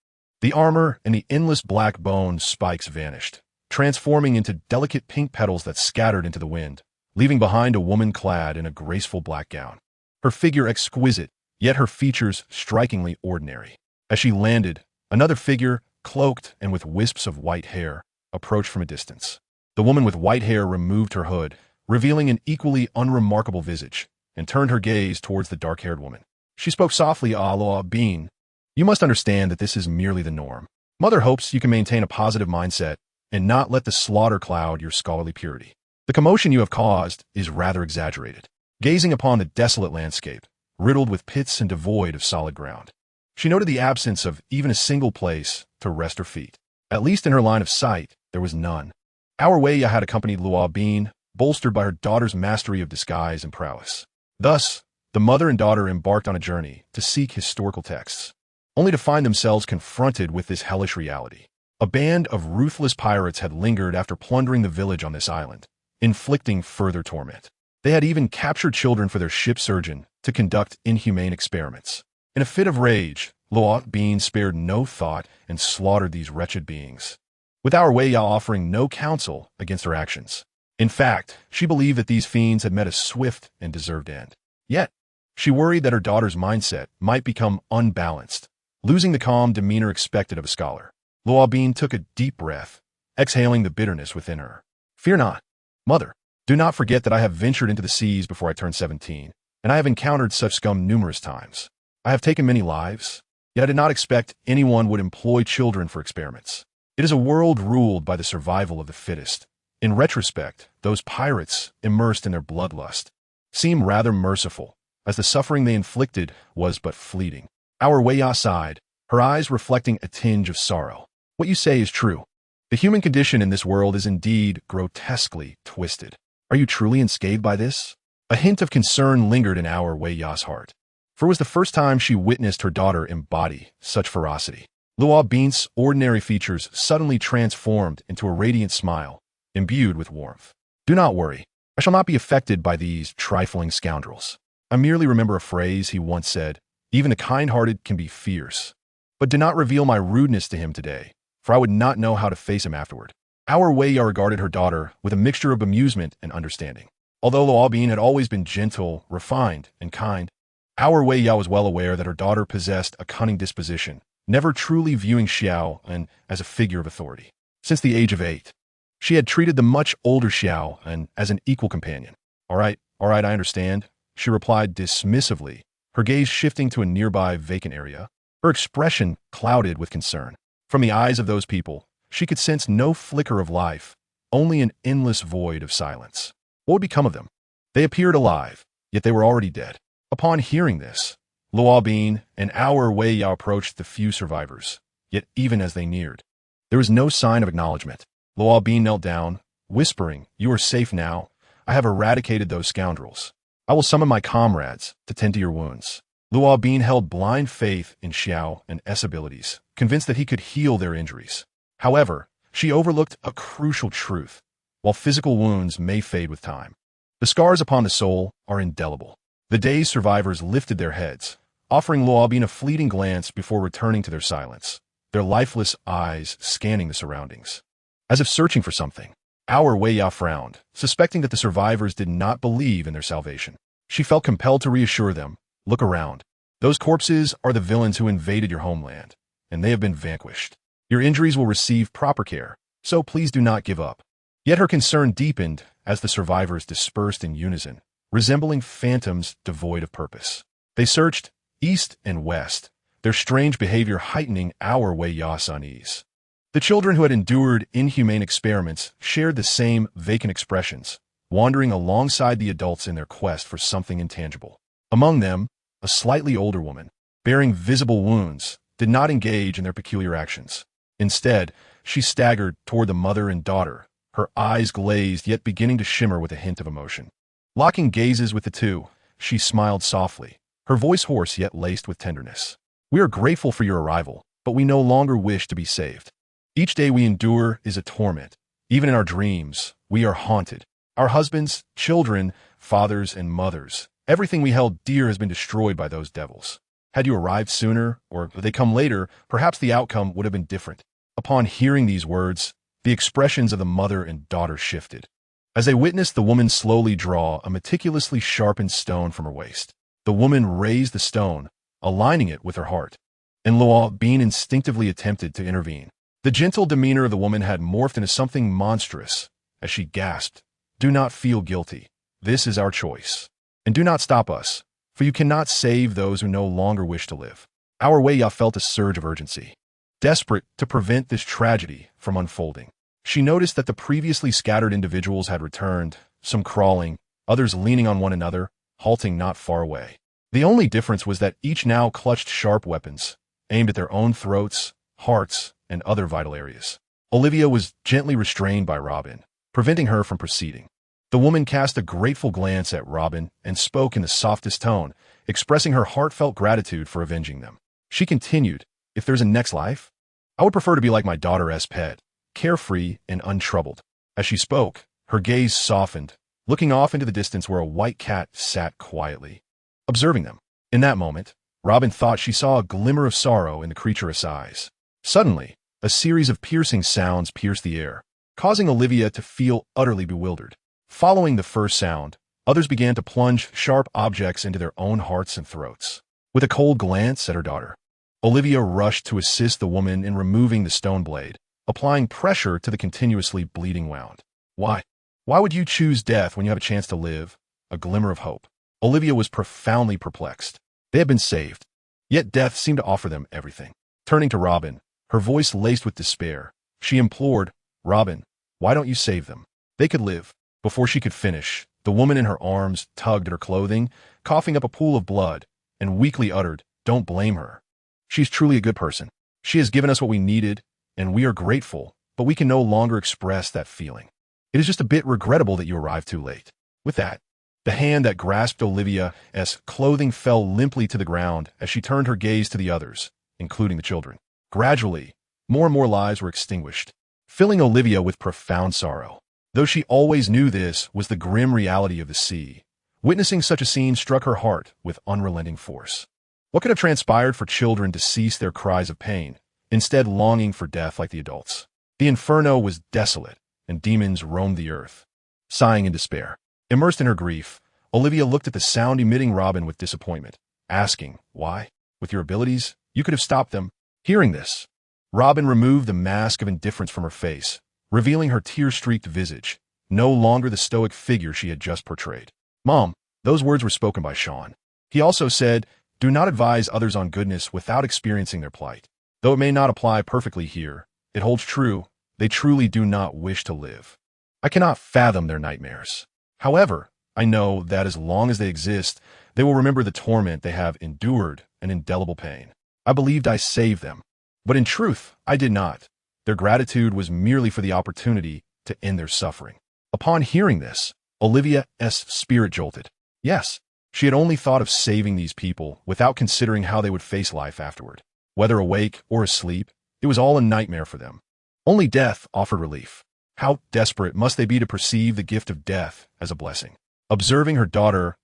the armor and the endless black bone spikes vanished, transforming into delicate pink petals that scattered into the wind, leaving behind a woman clad in a graceful black gown. Her figure exquisite, yet her features strikingly ordinary. As she landed, another figure, cloaked and with wisps of white hair, approached from a distance. The woman with white hair removed her hood, revealing an equally unremarkable visage, and turned her gaze towards the dark-haired woman. She spoke softly, "Allah Bean, you must understand that this is merely the norm. Mother hopes you can maintain a positive mindset and not let the slaughter cloud your scholarly purity. The commotion you have caused is rather exaggerated." Gazing upon the desolate landscape, riddled with pits and devoid of solid ground, she noted the absence of even a single place to rest her feet. At least in her line of sight, there was none. Our Weya had accompanied Luo Bean, bolstered by her daughter's mastery of disguise and prowess. Thus, the mother and daughter embarked on a journey to seek historical texts, only to find themselves confronted with this hellish reality. A band of ruthless pirates had lingered after plundering the village on this island, inflicting further torment. They had even captured children for their ship surgeon to conduct inhumane experiments. In a fit of rage, Luo Bean spared no thought and slaughtered these wretched beings, with our Weya offering no counsel against her actions. In fact, she believed that these fiends had met a swift and deserved end. Yet, she worried that her daughter's mindset might become unbalanced, losing the calm demeanor expected of a scholar. Luo Bean took a deep breath, exhaling the bitterness within her. "Fear not, mother. Do not forget that I have ventured into the seas before I turned 17, and I have encountered such scum numerous times. I have taken many lives, yet I did not expect anyone would employ children for experiments. It is a world ruled by the survival of the fittest. In retrospect, those pirates, immersed in their bloodlust, seem rather merciful, as the suffering they inflicted was but fleeting." Our Weya sighed, her eyes reflecting a tinge of sorrow. "What you say is true. The human condition in this world is indeed grotesquely twisted. Are you truly unscathed by this?" A hint of concern lingered in our Weya's heart, for it was the first time she witnessed her daughter embody such ferocity. Luo Bean's ordinary features suddenly transformed into a radiant smile, imbued with warmth. "Do not worry. I shall not be affected by these trifling scoundrels. I merely remember a phrase he once said, 'Even the kind-hearted can be fierce.' But do not reveal my rudeness to him today, for I would not know how to face him afterward." Our Weya regarded her daughter with a mixture of amusement and understanding. Although Luo Bean had always been gentle, refined, and kind, our Weya was well aware that her daughter possessed a cunning disposition, never truly viewing Xiao as a figure of authority. Since the age of 8, she had treated the much older Xiao as an equal companion. All right, I understand," she replied dismissively, her gaze shifting to a nearby vacant area, her expression clouded with concern. From the eyes of those people, she could sense no flicker of life, only an endless void of silence. What would become of them? They appeared alive, yet they were already dead. Upon hearing this, Luo Bean and our Weya approached the few survivors, yet even as they neared, there was no sign of acknowledgement. Luo Bean knelt down, whispering, "You are safe now. I have eradicated those scoundrels. I will summon my comrades to tend to your wounds. Luo Bin held blind faith in Xiao and S abilities, convinced that he could heal their injuries. However, she overlooked a crucial truth. While physical wounds may fade with time, the scars upon the soul are indelible. The day's survivors lifted their heads, offering Luo Bin a fleeting glance before returning to their silence, their lifeless eyes scanning the surroundings, as if searching for something. Our Wei Ya frowned, suspecting that the survivors did not believe in their salvation. She felt compelled to reassure them. Look around. Those corpses are the villains who invaded your homeland, and they have been vanquished. Your injuries will receive proper care, so please do not give up. Yet her concern deepened as the survivors dispersed in unison, resembling phantoms devoid of purpose. They searched east and west, their strange behavior heightening our Wei Ya's unease. The children who had endured inhumane experiments shared the same vacant expressions, wandering alongside the adults in their quest for something intangible. Among them, a slightly older woman, bearing visible wounds, did not engage in their peculiar actions. Instead, she staggered toward the mother and daughter, her eyes glazed yet beginning to shimmer with a hint of emotion. Locking gazes with the two, she smiled softly, her voice hoarse yet laced with tenderness. We are grateful for your arrival, but we no longer wish to be saved. Each day we endure is a torment. Even in our dreams, we are haunted. Our husbands, children, fathers, and mothers, everything we held dear has been destroyed by those devils. Had you arrived sooner, or had they come later, perhaps the outcome would have been different. Upon hearing these words, the expressions of the mother and daughter shifted. As they witnessed the woman slowly draw a meticulously sharpened stone from her waist, the woman raised the stone, aligning it with her heart. And Luo Bin instinctively attempted to intervene. The gentle demeanor of the woman had morphed into something monstrous as she gasped, "Do not feel guilty. This is our choice. And do not stop us, for you cannot save those who no longer wish to live." Our Wei Ya felt a surge of urgency. Desperate to prevent this tragedy from unfolding, she noticed that the previously scattered individuals had returned, some crawling, others leaning on one another, halting not far away. The only difference was that each now clutched sharp weapons, aimed at their own throats, hearts, and other vital areas. Olivia was gently restrained by Robin, preventing her from proceeding. The woman cast a grateful glance at Robin and spoke in the softest tone, expressing her heartfelt gratitude for avenging them. She continued, "If there's a next life, I would prefer to be like my daughter's pet, carefree and untroubled." As she spoke, her gaze softened, looking off into the distance where a white cat sat quietly, observing them. In that moment, Robin thought she saw a glimmer of sorrow in the creature's eyes. Suddenly, a series of piercing sounds pierced the air, causing Olivia to feel utterly bewildered. Following the first sound, others began to plunge sharp objects into their own hearts and throats. With a cold glance at her daughter, Olivia rushed to assist the woman in removing the stone blade, applying pressure to the continuously bleeding wound. Why? Why would you choose death when you have a chance to live? A glimmer of hope. Olivia was profoundly perplexed. They had been saved, yet death seemed to offer them everything. Turning to Robin, her voice laced with despair, she implored, "Robin, why don't you save them? They could live." Before she could finish, the woman in her arms tugged at her clothing, coughing up a pool of blood, and weakly uttered, "Don't blame her. She's truly a good person. She has given us what we needed, and we are grateful, but we can no longer express that feeling. It is just a bit regrettable that you arrived too late." With that, the hand that grasped Olivia's clothing fell limply to the ground as she turned her gaze to the others, including the children. Gradually, more and more lives were extinguished, filling Olivia with profound sorrow. Though she always knew this was the grim reality of the sea, witnessing such a scene struck her heart with unrelenting force. What could have transpired for children to cease their cries of pain, instead longing for death like the adults? The inferno was desolate, and demons roamed the earth. Sighing in despair, immersed in her grief, Olivia looked at the sound-emitting Robin with disappointment, asking, "Why? With your abilities, you could have stopped them." Hearing this, Robin removed the mask of indifference from her face, revealing her tear-streaked visage, no longer the stoic figure she had just portrayed. "Mom," those words were spoken by Sean. He also said, "Do not advise others on goodness without experiencing their plight. Though it may not apply perfectly here, it holds true. They truly do not wish to live. I cannot fathom their nightmares. However, I know that as long as they exist, they will remember the torment they have endured and indelible pain. I believed I saved them, but in truth, I did not. Their gratitude was merely for the opportunity to end their suffering." Upon hearing this, Olivia's spirit jolted. Yes, she had only thought of saving these people without considering how they would face life afterward. Whether awake or asleep, it was all a nightmare for them. Only death offered relief. How desperate must they be to perceive the gift of death as a blessing? Observing her daughter's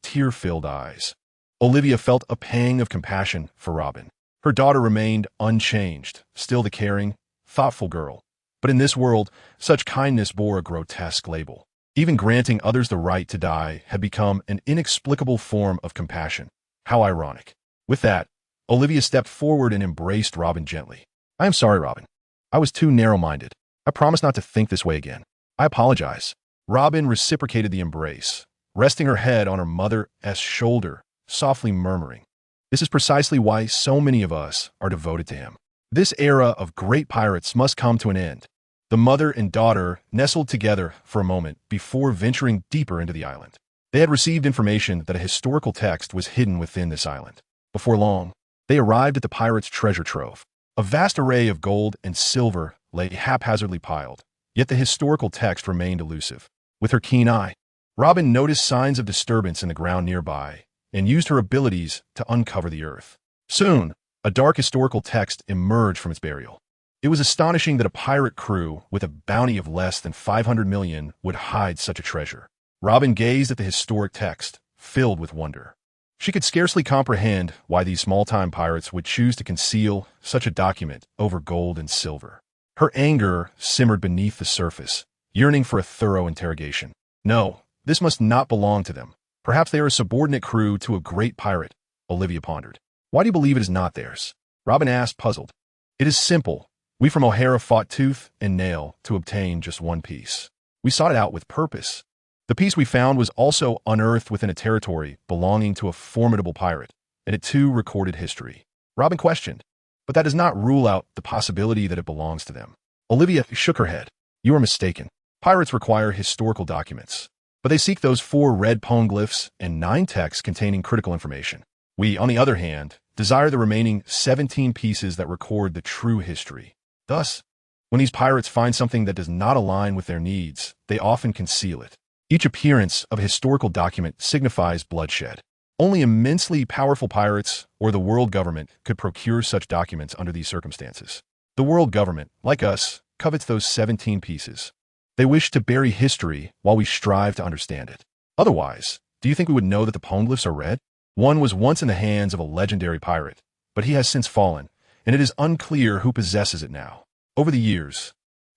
tear-filled eyes, Olivia felt a pang of compassion for Robin. Her daughter remained unchanged, still the caring, thoughtful girl. But in this world, such kindness bore a grotesque label. Even granting others the right to die had become an inexplicable form of compassion. How ironic. With that, Olivia stepped forward and embraced Robin gently. I am sorry, Robin. I was too narrow-minded. I promise not to think this way again. I apologize. Robin reciprocated the embrace, resting her head on her mother's shoulder, softly murmuring, "This is precisely why so many of us are devoted to him. This era of great pirates must come to an end." The mother and daughter nestled together for a moment before venturing deeper into the island. They had received information that a historical text was hidden within this island. Before long, they arrived at the pirates' treasure trove. A vast array of gold and silver lay haphazardly piled, yet the historical text remained elusive. With her keen eye, Robin noticed signs of disturbance in the ground nearby and used her abilities to uncover the earth. Soon, a dark historical text emerged from its burial. It was astonishing that a pirate crew with a bounty of less than 500 million would hide such a treasure. Robin gazed at the historic text, filled with wonder. She could scarcely comprehend why these small-time pirates would choose to conceal such a document over gold and silver. Her anger simmered beneath the surface, yearning for a thorough interrogation. No, this must not belong to them. Perhaps they are a subordinate crew to a great pirate, Olivia pondered. Why do you believe it is not theirs? Robin asked, puzzled. It is simple. We from O'Hara fought tooth and nail to obtain just one piece. We sought it out with purpose. The piece we found was also unearthed within a territory belonging to a formidable pirate, and it too recorded history. Robin questioned, but that does not rule out the possibility that it belongs to them. Olivia shook her head. You are mistaken. Pirates require historical documents, but they seek those 4 red poneglyphs and 9 texts containing critical information. We, on the other hand, desire the remaining 17 pieces that record the true history. Thus, when these pirates find something that does not align with their needs, they often conceal it. Each appearance of a historical document signifies bloodshed. Only immensely powerful pirates or the world government could procure such documents under these circumstances. The world government, like us, covets those 17 pieces. They wish to bury history while we strive to understand it. Otherwise, do you think we would know that the poneglyphs are red? One was once in the hands of a legendary pirate, but he has since fallen, and it is unclear who possesses it now. Over the years,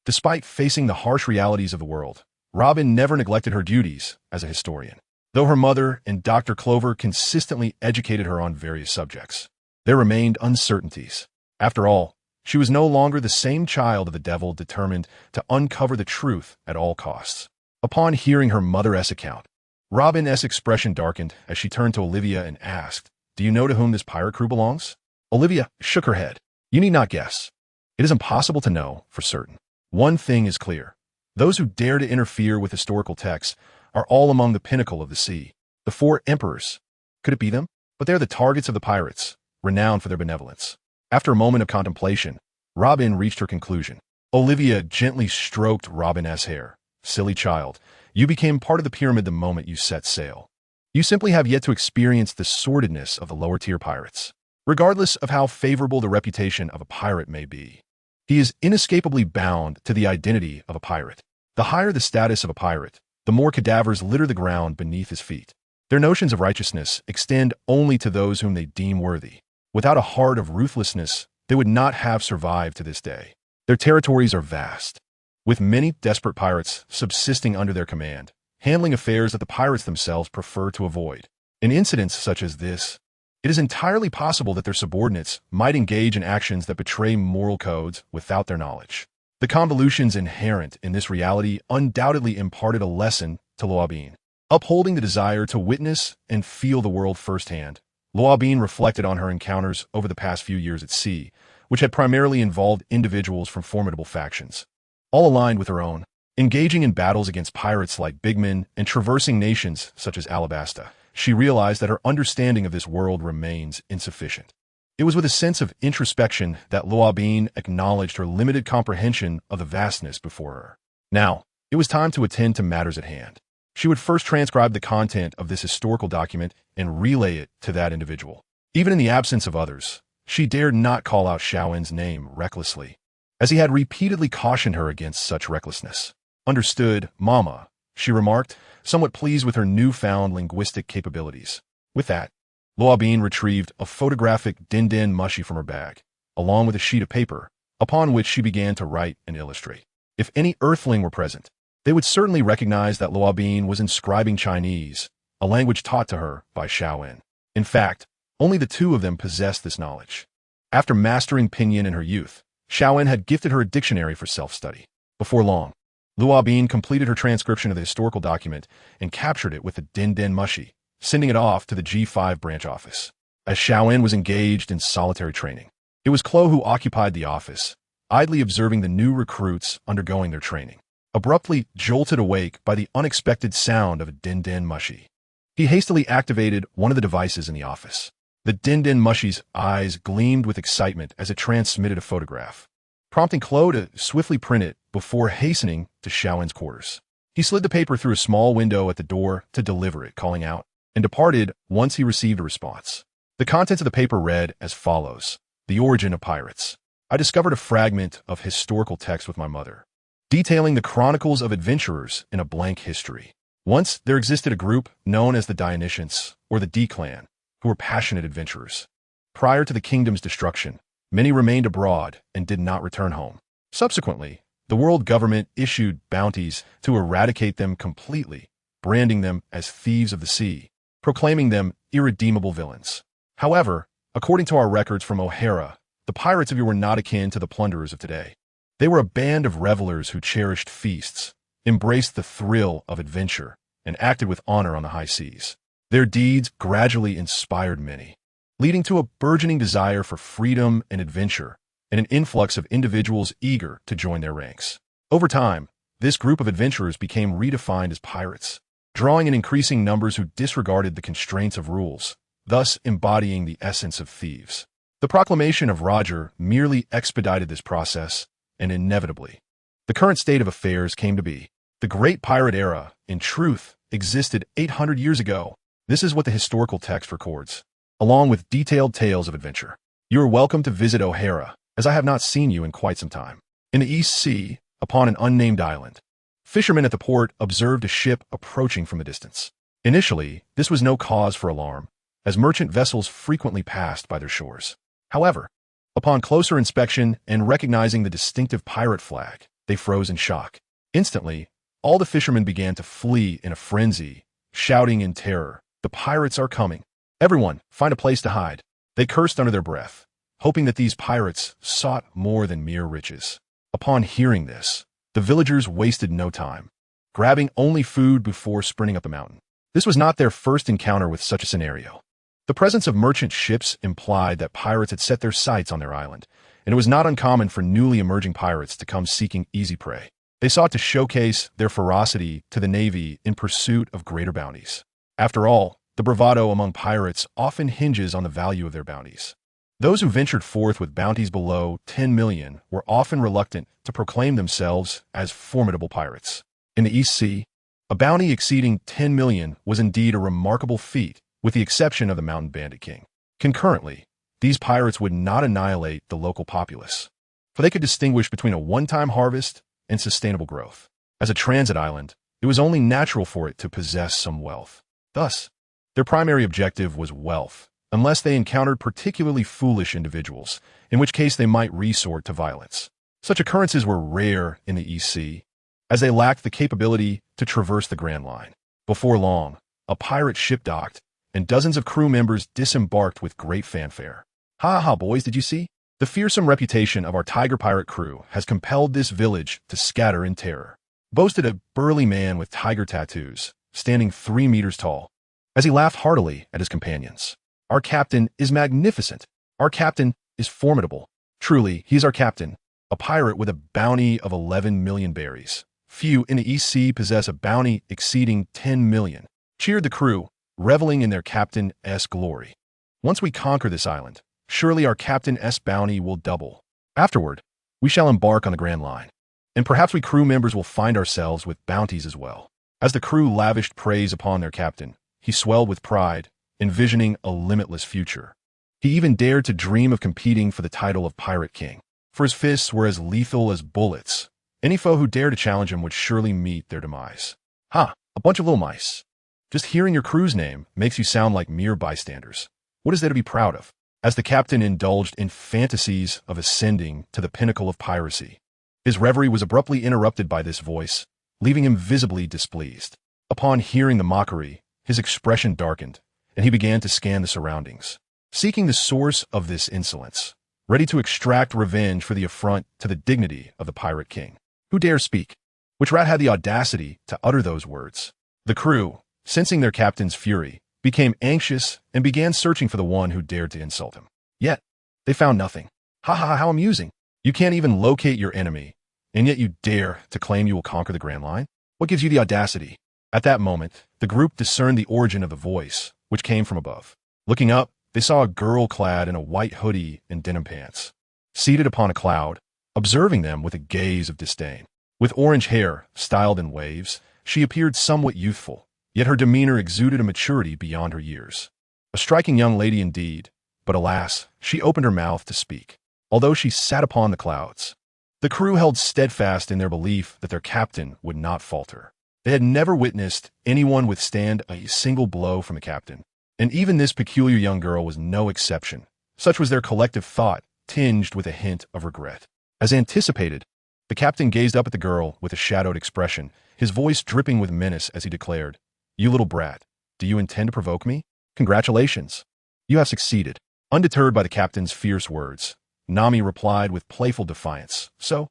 despite facing the harsh realities of the world, Robin never neglected her duties as a historian. Though her mother and Dr. Clover consistently educated her on various subjects, there remained uncertainties. After all, she was no longer the same child of the devil determined to uncover the truth at all costs. Upon hearing her mother's account, Robin's expression darkened as she turned to Olivia and asked, "Do you know to whom this pirate crew belongs?" Olivia shook her head. "You need not guess. It is impossible to know for certain. One thing is clear. Those who dare to interfere with historical texts are all among the pinnacle of the sea. The 4 emperors. Could it be them? But they're the targets of the pirates, renowned for their benevolence." After a moment of contemplation, Robin reached her conclusion. Olivia gently stroked Robin's hair. "Silly child, you became part of the pyramid the moment you set sail. You simply have yet to experience the sordidness of the lower-tier pirates. Regardless of how favorable the reputation of a pirate may be, he is inescapably bound to the identity of a pirate. The higher the status of a pirate, the more cadavers litter the ground beneath his feet. Their notions of righteousness extend only to those whom they deem worthy. Without a heart of ruthlessness, they would not have survived to this day. Their territories are vast, with many desperate pirates subsisting under their command, handling affairs that the pirates themselves prefer to avoid. In incidents such as this, it is entirely possible that their subordinates might engage in actions that betray moral codes without their knowledge. The convolutions inherent in this reality undoubtedly imparted a lesson to Loabine. Upholding the desire to witness and feel the world firsthand, Loabine reflected on her encounters over the past few years at sea, which had primarily involved individuals from formidable factions, all aligned with her own, engaging in battles against pirates like Bigman and traversing nations such as Alabasta. She realized that her understanding of this world remains insufficient. It was with a sense of introspection that Loabine acknowledged her limited comprehension of the vastness before her. Now, it was time to attend to matters at hand. She would first transcribe the content of this historical document and relay it to that individual. Even in the absence of others, she dared not call out Xiaowen's name recklessly, as he had repeatedly cautioned her against such recklessness. "Understood, Mama," she remarked, somewhat pleased with her newfound linguistic capabilities. With that, Luo Bin retrieved a photographic din mushi from her bag, along with a sheet of paper, upon which she began to write and illustrate. If any earthling were present, they would certainly recognize that Luo Bin was inscribing Chinese, a language taught to her by Xiaowen. In fact, only the two of them possessed this knowledge. After mastering Pinyin in her youth, Xiaowen had gifted her a dictionary for self-study. Before long, Luo Bin completed her transcription of the historical document and captured it with the din mushi, sending it off to the G5 branch office. As Xiaowen was engaged in solitary training, it was Klo who occupied the office, idly observing the new recruits undergoing their training, abruptly jolted awake by the unexpected sound of a din mushi. He hastily activated one of the devices in the office. The din mushi's eyes gleamed with excitement as it transmitted a photograph, prompting Klo to swiftly print it before hastening to Xiaowen's quarters. He slid the paper through a small window at the door to deliver it, calling out, and departed once he received a response. The contents of the paper read as follows: The origin of pirates. I discovered a fragment of historical text with my mother, detailing the chronicles of adventurers in a blank history. Once there existed a group known as the Dionysians, or the D clan, who were passionate adventurers. Prior to the kingdom's destruction, many remained abroad and did not return home. Subsequently, the world government issued bounties to eradicate them completely, branding them as thieves of the sea, proclaiming them irredeemable villains. However, according to our records from O'Hara, the pirates of yore were not akin to the plunderers of today. They were a band of revelers who cherished feasts, embraced the thrill of adventure, and acted with honor on the high seas. Their deeds gradually inspired many, leading to a burgeoning desire for freedom and adventure, and an influx of individuals eager to join their ranks. Over time, this group of adventurers became redefined as pirates, drawing in increasing numbers who disregarded the constraints of rules, thus embodying the essence of thieves. The proclamation of Roger merely expedited this process, and inevitably, the current state of affairs came to be. The Great Pirate Era, in truth, existed 800 years ago. This is what the historical text records, along with detailed tales of adventure. You are welcome to visit O'Hara, as I have not seen you in quite some time. In the East Sea, upon an unnamed island, fishermen at the port observed a ship approaching from a distance. Initially, this was no cause for alarm, as merchant vessels frequently passed by their shores. However, upon closer inspection and recognizing the distinctive pirate flag, they froze in shock. Instantly, all the fishermen began to flee in a frenzy, shouting in terror, "The pirates are coming! Everyone, find a place to hide." They cursed under their breath, hoping that these pirates sought more than mere riches. Upon hearing this, the villagers wasted no time, grabbing only food before sprinting up the mountain. This was not their first encounter with such a scenario. The presence of merchant ships implied that pirates had set their sights on their island, and it was not uncommon for newly emerging pirates to come seeking easy prey. They sought to showcase their ferocity to the navy in pursuit of greater bounties. After all, the bravado among pirates often hinges on the value of their bounties. Those who ventured forth with bounties below 10 million were often reluctant to proclaim themselves as formidable pirates. In the East Sea, a bounty exceeding 10 million was indeed a remarkable feat, with the exception of the Mountain Bandit King. Concurrently, these pirates would not annihilate the local populace, for they could distinguish between a one-time harvest and sustainable growth. As a transit island, it was only natural for it to possess some wealth. Thus, their primary objective was wealth, unless they encountered particularly foolish individuals, in which case they might resort to violence. Such occurrences were rare in the East Sea, as they lacked the capability to traverse the Grand Line. Before long, a pirate ship docked, and dozens of crew members disembarked with great fanfare. "Ha ha, boys, did you see? The fearsome reputation of our tiger pirate crew has compelled this village to scatter in terror," boasted a burly man with tiger tattoos, standing 3 meters tall, as he laughed heartily at his companions. "Our captain is magnificent. Our captain is formidable. Truly, he is our captain, a pirate with a bounty of 11 million berries. Few in the East Sea possess a bounty exceeding 10 million. Cheered the crew, reveling in their captain's glory. "Once we conquer this island, surely our captain's bounty will double. Afterward, we shall embark on the Grand Line, and perhaps we crew members will find ourselves with bounties as well." As the crew lavished praise upon their captain, he swelled with pride, envisioning a limitless future. He even dared to dream of competing for the title of Pirate King, for his fists were as lethal as bullets. Any foe who dared to challenge him would surely meet their demise. Ha! A bunch of little mice. Just hearing your crew's name makes you sound like mere bystanders. What is there to be proud of? As the captain indulged in fantasies of ascending to the pinnacle of piracy, his reverie was abruptly interrupted by this voice, leaving him visibly displeased. Upon hearing the mockery, his expression darkened, and he began to scan the surroundings, seeking the source of this insolence, ready to extract revenge for the affront to the dignity of the Pirate King. Who dares speak? Which rat had the audacity to utter those words? The crew, sensing their captain's fury, became anxious and began searching for the one who dared to insult him. Yet, they found nothing. Ha ha, how amusing. You can't even locate your enemy, and yet you dare to claim you will conquer the Grand Line? What gives you the audacity? At that moment, the group discerned the origin of the voice, which came from above. Looking up, they saw a girl clad in a white hoodie and denim pants, seated upon a cloud, observing them with a gaze of disdain. With orange hair, styled in waves, she appeared somewhat youthful, yet her demeanor exuded a maturity beyond her years. A striking young lady indeed, but alas, she opened her mouth to speak, although she sat upon the clouds. The crew held steadfast in their belief that their captain would not falter. They had never witnessed anyone withstand a single blow from the captain, and even this peculiar young girl was no exception. Such was their collective thought, tinged with a hint of regret. As anticipated, the captain gazed up at the girl with a shadowed expression, his voice dripping with menace as he declared, "You little brat, do you intend to provoke me? Congratulations. You have succeeded." Undeterred by the captain's fierce words, Nami replied with playful defiance. "So,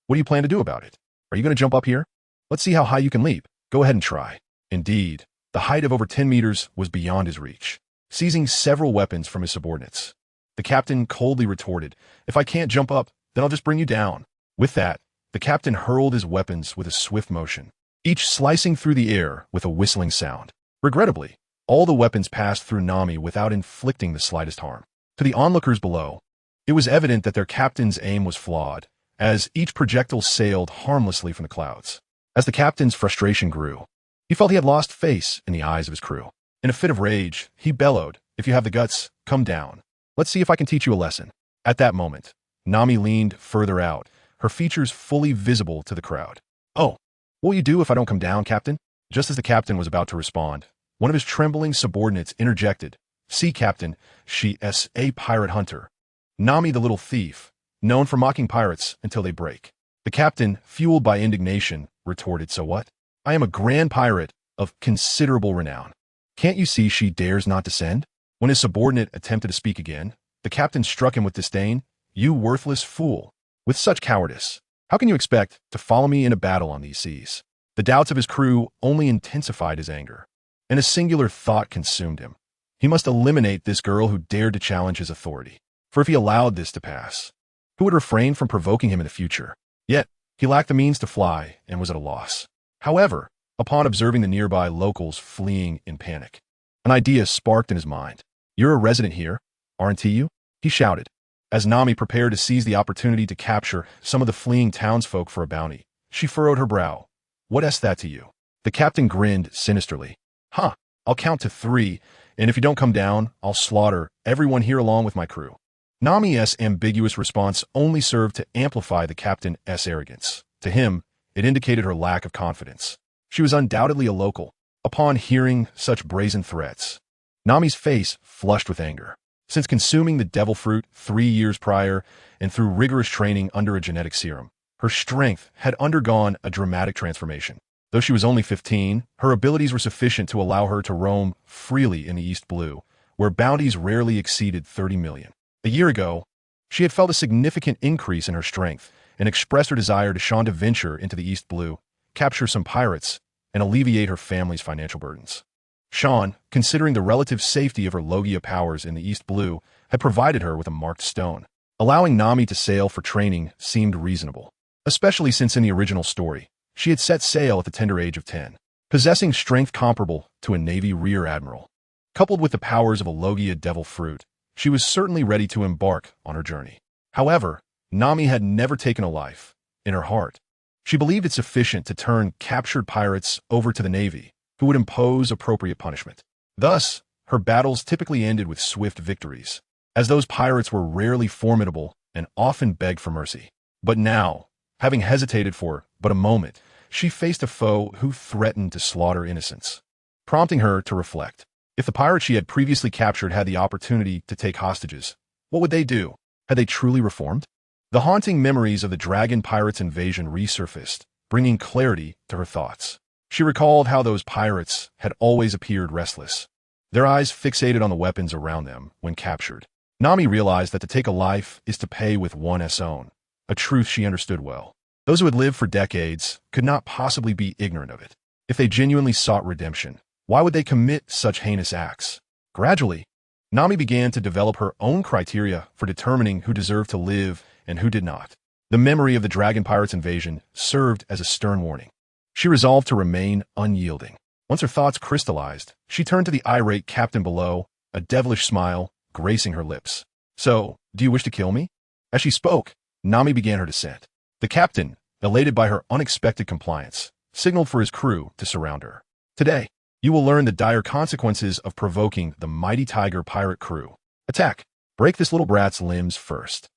what do you plan to do about it? Are you going to jump up here? Let's see how high you can leap. Go ahead and try." Indeed, the height of over 10 meters was beyond his reach. Seizing several weapons from his subordinates, the captain coldly retorted, "If I can't jump up, then I'll just bring you down." With that, the captain hurled his weapons with a swift motion, each slicing through the air with a whistling sound. Regrettably, all the weapons passed through Nami without inflicting the slightest harm. To the onlookers below, it was evident that their captain's aim was flawed, as each projectile sailed harmlessly from the clouds. As the captain's frustration grew, he felt he had lost face in the eyes of his crew. In a fit of rage, he bellowed, "If you have the guts, come down. Let's see if I can teach you a lesson." At that moment, Nami leaned further out, her features fully visible to the crowd. "Oh, what will you do if I don't come down, Captain?" Just as the captain was about to respond, one of his trembling subordinates interjected, "See, Captain, she's a pirate hunter. Nami the little thief, known for mocking pirates until they break." The captain, fueled by indignation, retorted, "So what? I am a grand pirate of considerable renown. Can't you see she dares not descend?" When his subordinate attempted to speak again, the captain struck him with disdain. "You worthless fool. With such cowardice, how can you expect to follow me in a battle on these seas?" The doubts of his crew only intensified his anger, and a singular thought consumed him. He must eliminate this girl who dared to challenge his authority. For if he allowed this to pass, who would refrain from provoking him in the future? Yet, he lacked the means to fly and was at a loss. However, upon observing the nearby locals fleeing in panic, an idea sparked in his mind. "You're a resident here, aren't you?" he shouted, as Nami prepared to seize the opportunity to capture some of the fleeing townsfolk for a bounty. She furrowed her brow. "What's that to you?" The captain grinned sinisterly. "Huh, I'll count to 3, and if you don't come down, I'll slaughter everyone here along with my crew." Nami's ambiguous response only served to amplify the captain's arrogance. To him, it indicated her lack of confidence. She was undoubtedly a local. Upon hearing such brazen threats, Nami's face flushed with anger. Since consuming the devil fruit 3 years prior and through rigorous training under a genetic serum, her strength had undergone a dramatic transformation. Though she was only 15, her abilities were sufficient to allow her to roam freely in the East Blue, where bounties rarely exceeded 30 million. A year ago, she had felt a significant increase in her strength and expressed her desire to venture into the East Blue, capture some pirates, and alleviate her family's financial burdens. Sean, considering the relative safety of her Logia powers in the East Blue, had provided her with a marked stone. Allowing Nami to sail for training seemed reasonable, especially since in the original story, she had set sail at the tender age of 10, possessing strength comparable to a Navy rear admiral. Coupled with the powers of a Logia devil fruit, she was certainly ready to embark on her journey. However, Nami had never taken a life. In her heart, She believed it sufficient to turn captured pirates over to the Navy, who would impose appropriate punishment. Thus, her battles typically ended with swift victories, as those pirates were rarely formidable and often begged for mercy. But now, having hesitated for but a moment, she faced a foe who threatened to slaughter innocents, prompting her to reflect. If the pirates she had previously captured had the opportunity to take hostages, what would they do? Had they truly reformed? The haunting memories of the dragon pirates' invasion resurfaced, bringing clarity to her thoughts. She recalled how those pirates had always appeared restless, their eyes fixated on the weapons around them when captured. Nami realized that to take a life is to pay with one's own, a truth she understood well. Those who had lived for decades could not possibly be ignorant of it. If they genuinely sought redemption, why would they commit such heinous acts? Gradually, Nami began to develop her own criteria for determining who deserved to live and who did not. The memory of the dragon pirates' invasion served as a stern warning. She resolved to remain unyielding. Once her thoughts crystallized, she turned to the irate captain below, a devilish smile gracing her lips. "So, do you wish to kill me?" As she spoke, Nami began her descent. The captain, elated by her unexpected compliance, signaled for his crew to surround her. "Today, you will learn the dire consequences of provoking the mighty tiger pirate crew. Attack! Break this little brat's limbs first.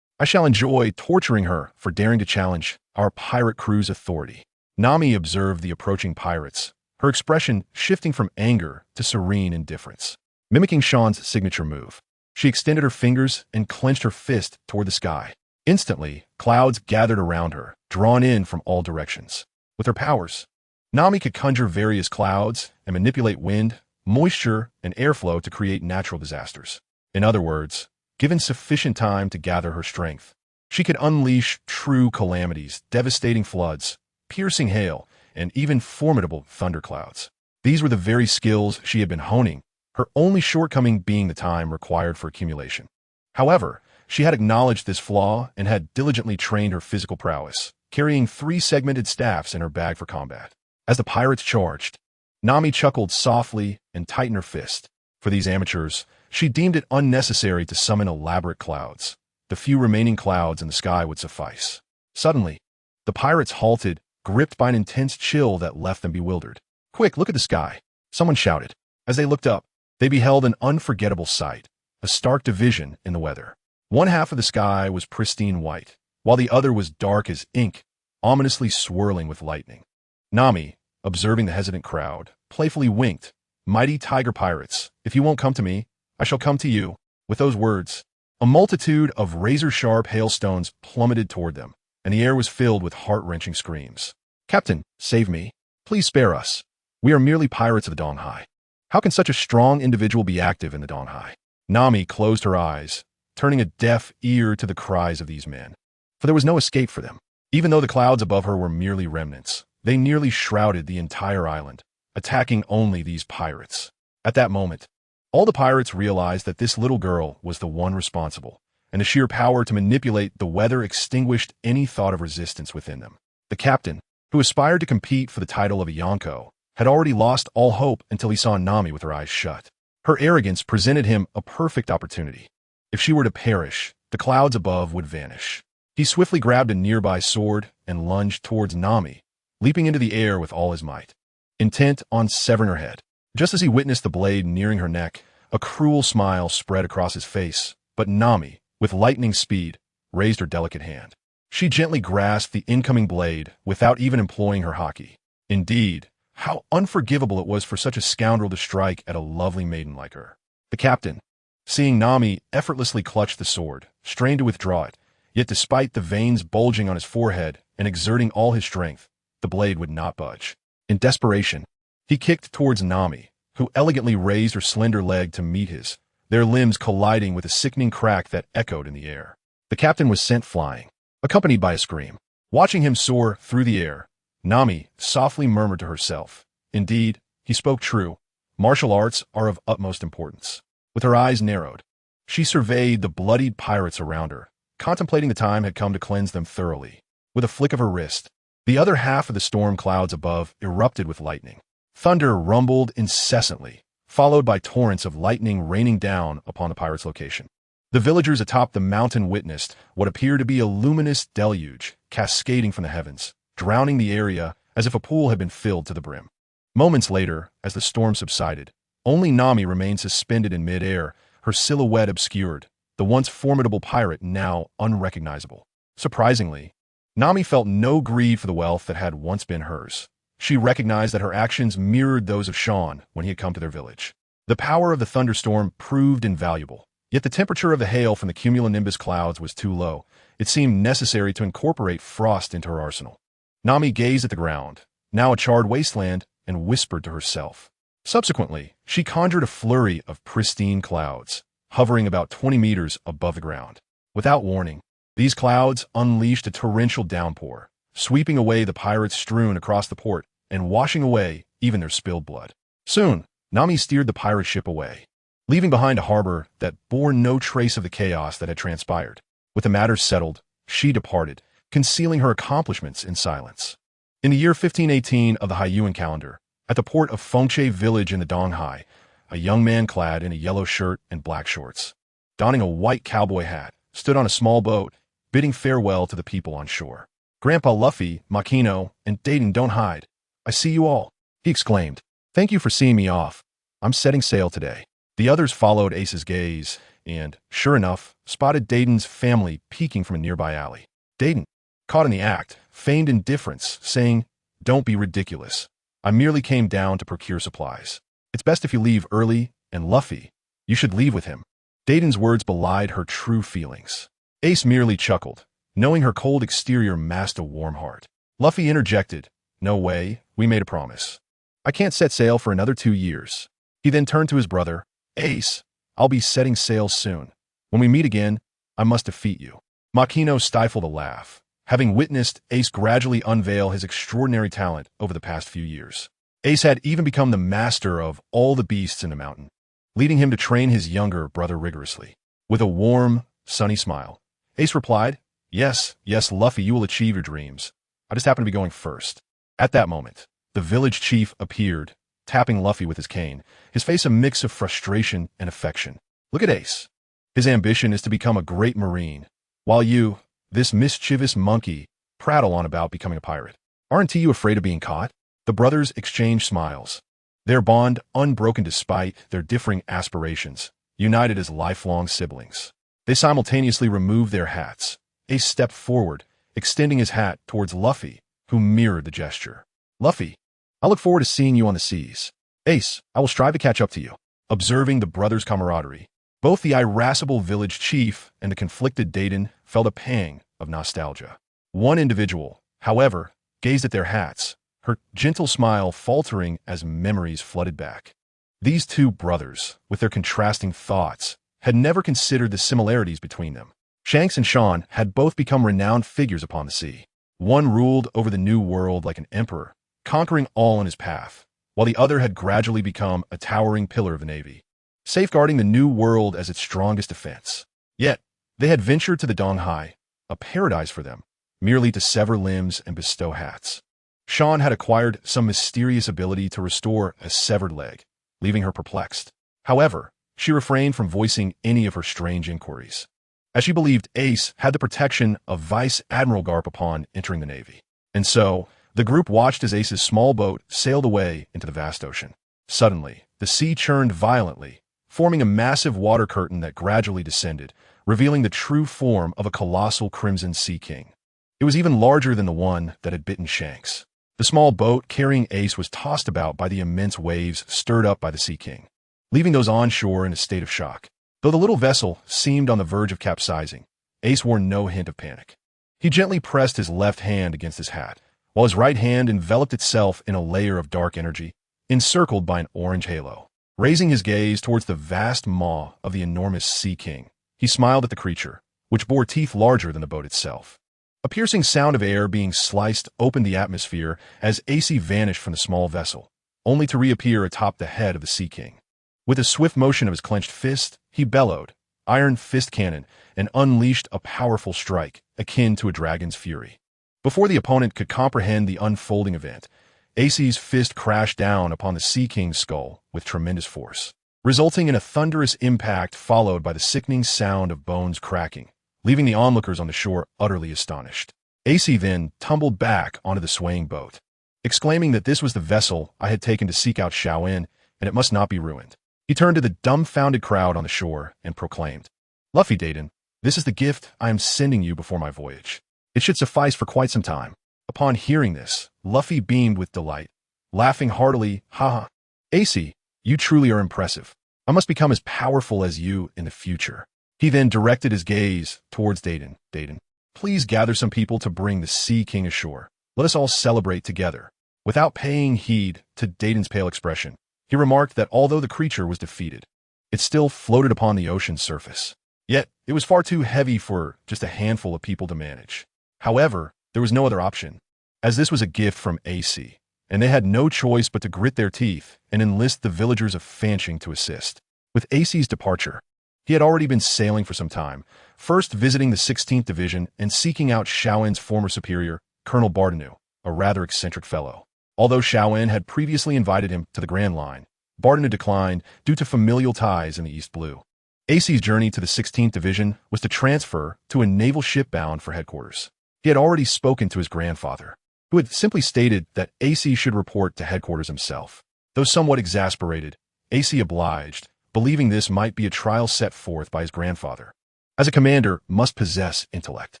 I shall enjoy torturing her for daring to challenge our pirate crew's authority." Nami observed the approaching pirates, her expression shifting from anger to serene indifference. Mimicking Sean's signature move, she extended her fingers and clenched her fist toward the sky. Instantly, clouds gathered around her, drawn in from all directions. With her powers, Nami could conjure various clouds and manipulate wind, moisture, and airflow to create natural disasters. In other words, given sufficient time to gather her strength, she could unleash true calamities, devastating floods, piercing hail, and even formidable thunderclouds. These were the very skills she had been honing, her only shortcoming being the time required for accumulation. However, she had acknowledged this flaw and had diligently trained her physical prowess, carrying 3 segmented staffs in her bag for combat. As the pirates charged, Nami chuckled softly and tightened her fist. For these amateurs, she deemed it unnecessary to summon elaborate clouds. The few remaining clouds in the sky would suffice. Suddenly, the pirates halted, gripped by an intense chill that left them bewildered. "Quick, look at the sky!" someone shouted. As they looked up, they beheld an unforgettable sight, a stark division in the weather. One half of the sky was pristine white, while the other was dark as ink, ominously swirling with lightning. Nami, observing the hesitant crowd, playfully winked. "Mighty tiger pirates, if you won't come to me, I shall come to you." With those words, a multitude of razor-sharp hailstones plummeted toward them, and the air was filled with heart-wrenching screams. "Captain, save me. Please spare us. We are merely pirates of the Donghai. How can such a strong individual be active in the Donghai?" Nami closed her eyes, turning a deaf ear to the cries of these men. For there was no escape for them. Even though the clouds above her were merely remnants, they nearly shrouded the entire island, attacking only these pirates. At that moment, all the pirates realized that this little girl was the one responsible, and the sheer power to manipulate the weather extinguished any thought of resistance within them. The captain, who aspired to compete for the title of a Yonko, had already lost all hope until he saw Nami with her eyes shut. Her arrogance presented him a perfect opportunity. If she were to perish, the clouds above would vanish. He swiftly grabbed a nearby sword and lunged towards Nami, leaping into the air with all his might, intent on severing her head. Just as he witnessed the blade nearing her neck, a cruel smile spread across his face, but Nami, with lightning speed, raised her delicate hand. She gently grasped the incoming blade without even employing her haki. Indeed, how unforgivable it was for such a scoundrel to strike at a lovely maiden like her. The captain, seeing Nami effortlessly clutch the sword, strained to withdraw it, yet despite the veins bulging on his forehead and exerting all his strength, the blade would not budge. In desperation, he kicked towards Nami, who elegantly raised her slender leg to meet his, their limbs colliding with a sickening crack that echoed in the air. The captain was sent flying, accompanied by a scream. Watching him soar through the air, Nami softly murmured to herself, "Indeed, he spoke true. Martial arts are of utmost importance." With her eyes narrowed, she surveyed the bloodied pirates around her, contemplating the time had come to cleanse them thoroughly. With a flick of her wrist, the other half of the storm clouds above erupted with lightning. Thunder rumbled incessantly, followed by torrents of lightning raining down upon the pirates' location. The villagers atop the mountain witnessed what appeared to be a luminous deluge cascading from the heavens, drowning the area as if a pool had been filled to the brim. Moments later, as the storm subsided, only Nami remained suspended in midair, her silhouette obscured, the once formidable pirate now unrecognizable. Surprisingly, Nami felt no greed for the wealth that had once been hers. She recognized that her actions mirrored those of Sean when he had come to their village. The power of the thunderstorm proved invaluable, yet the temperature of the hail from the cumulonimbus clouds was too low. It seemed necessary to incorporate frost into her arsenal. Nami gazed at the ground, now a charred wasteland, and whispered to herself. Subsequently, she conjured a flurry of pristine clouds, hovering about 20 meters above the ground. Without warning, these clouds unleashed a torrential downpour, sweeping away the pirates strewn across the port and washing away even their spilled blood. Soon, Nami steered the pirate ship away, leaving behind a harbor that bore no trace of the chaos that had transpired. With the matter settled, she departed, concealing her accomplishments in silence. In the year 1518 of the Haiyuan calendar, at the port of Fengche village in the Donghai, a young man clad in a yellow shirt and black shorts, donning a white cowboy hat, stood on a small boat, bidding farewell to the people on shore. "Grandpa Luffy, Makino, and Dayton, don't hide. I see you all," he exclaimed. "Thank you for seeing me off. I'm setting sail today." The others followed Ace's gaze and, sure enough, spotted Dayton's family peeking from a nearby alley. Dayton, caught in the act, feigned indifference, saying, "Don't be ridiculous. I merely came down to procure supplies. It's best if you leave early, and Luffy, you should leave with him." Dayton's words belied her true feelings. Ace merely chuckled, knowing her cold exterior masked a warm heart. Luffy interjected, "No way, we made a promise. I can't set sail for another 2 years." He then turned to his brother, "Ace, I'll be setting sail soon. When we meet again, I must defeat you." Makino stifled a laugh, having witnessed Ace gradually unveil his extraordinary talent over the past few years. Ace had even become the master of all the beasts in the mountain, leading him to train his younger brother rigorously. With a warm, sunny smile, Ace replied, Yes, Luffy, you will achieve your dreams. I just happen to be going first." At that moment, the village chief appeared, tapping Luffy with his cane, his face a mix of frustration and affection. "Look at Ace. His ambition is to become a great marine, while you, this mischievous monkey, prattle on about becoming a pirate. Aren't you afraid of being caught?" The brothers exchanged smiles, their bond unbroken despite their differing aspirations, united as lifelong siblings. They simultaneously removed their hats. Ace stepped forward, extending his hat towards Luffy, who mirrored the gesture. "Luffy, I look forward to seeing you on the seas. Ace, I will strive to catch up to you." Observing the brothers' camaraderie, both the irascible village chief and the conflicted Dayton felt a pang of nostalgia. One individual, however, gazed at their hats, her gentle smile faltering as memories flooded back. These two brothers, with their contrasting thoughts, had never considered the similarities between them. Shanks and Sean had both become renowned figures upon the sea. One ruled over the new world like an emperor, conquering all in his path, while the other had gradually become a towering pillar of the Navy, safeguarding the new world as its strongest defense. Yet, they had ventured to the Donghai, a paradise for them, merely to sever limbs and bestow hats. Sean had acquired some mysterious ability to restore a severed leg, leaving her perplexed. However, she refrained from voicing any of her strange inquiries, as she believed Ace had the protection of Vice Admiral Garp upon entering the Navy. And so, the group watched as Ace's small boat sailed away into the vast ocean. Suddenly, the sea churned violently, forming a massive water curtain that gradually descended, revealing the true form of a colossal crimson sea king. It was even larger than the one that had bitten Shanks. The small boat carrying Ace was tossed about by the immense waves stirred up by the sea king, leaving those on shore in a state of shock. Though the little vessel seemed on the verge of capsizing, Ace wore no hint of panic. He gently pressed his left hand against his hat, while his right hand enveloped itself in a layer of dark energy, encircled by an orange halo. Raising his gaze towards the vast maw of the enormous sea king, he smiled at the creature, which bore teeth larger than the boat itself. A piercing sound of air being sliced opened the atmosphere as Ace vanished from the small vessel, only to reappear atop the head of the sea king. With a swift motion of his clenched fist, he bellowed, Iron Fist Cannon, and unleashed a powerful strike, akin to a dragon's fury. Before the opponent could comprehend the unfolding event, Ace's fist crashed down upon the Sea King's skull with tremendous force, resulting in a thunderous impact followed by the sickening sound of bones cracking, leaving the onlookers on the shore utterly astonished. AC then tumbled back onto the swaying boat, exclaiming that this was the vessel I had taken to seek out Xiaowen, and it must not be ruined. He turned to the dumbfounded crowd on the shore and proclaimed, "Luffy Dayton, this is the gift I am sending you before my voyage. It should suffice for quite some time." Upon hearing this, Luffy beamed with delight, laughing heartily, "Haha, AC, you truly are impressive. I must become as powerful as you in the future." He then directed his gaze towards Dayton. "Dayton, please gather some people to bring the Sea King ashore. Let us all celebrate together." Without paying heed to Dayton's pale expression, he remarked that although the creature was defeated, it still floated upon the ocean's surface. Yet, it was far too heavy for just a handful of people to manage. However, there was no other option, as this was a gift from AC, and they had no choice but to grit their teeth and enlist the villagers of Fanching to assist. With AC's departure, he had already been sailing for some time, first visiting the 16th Division and seeking out Xiaowen's former superior, Colonel Bardanu, a rather eccentric fellow. Although Xiaowen had previously invited him to the Grand Line, Bardanu declined due to familial ties in the East Blue. AC's journey to the 16th Division was to transfer to a naval ship bound for headquarters. He had already spoken to his grandfather, who had simply stated that AC should report to headquarters himself. Though somewhat exasperated, AC obliged, believing this might be a trial set forth by his grandfather, as a commander must possess intellect.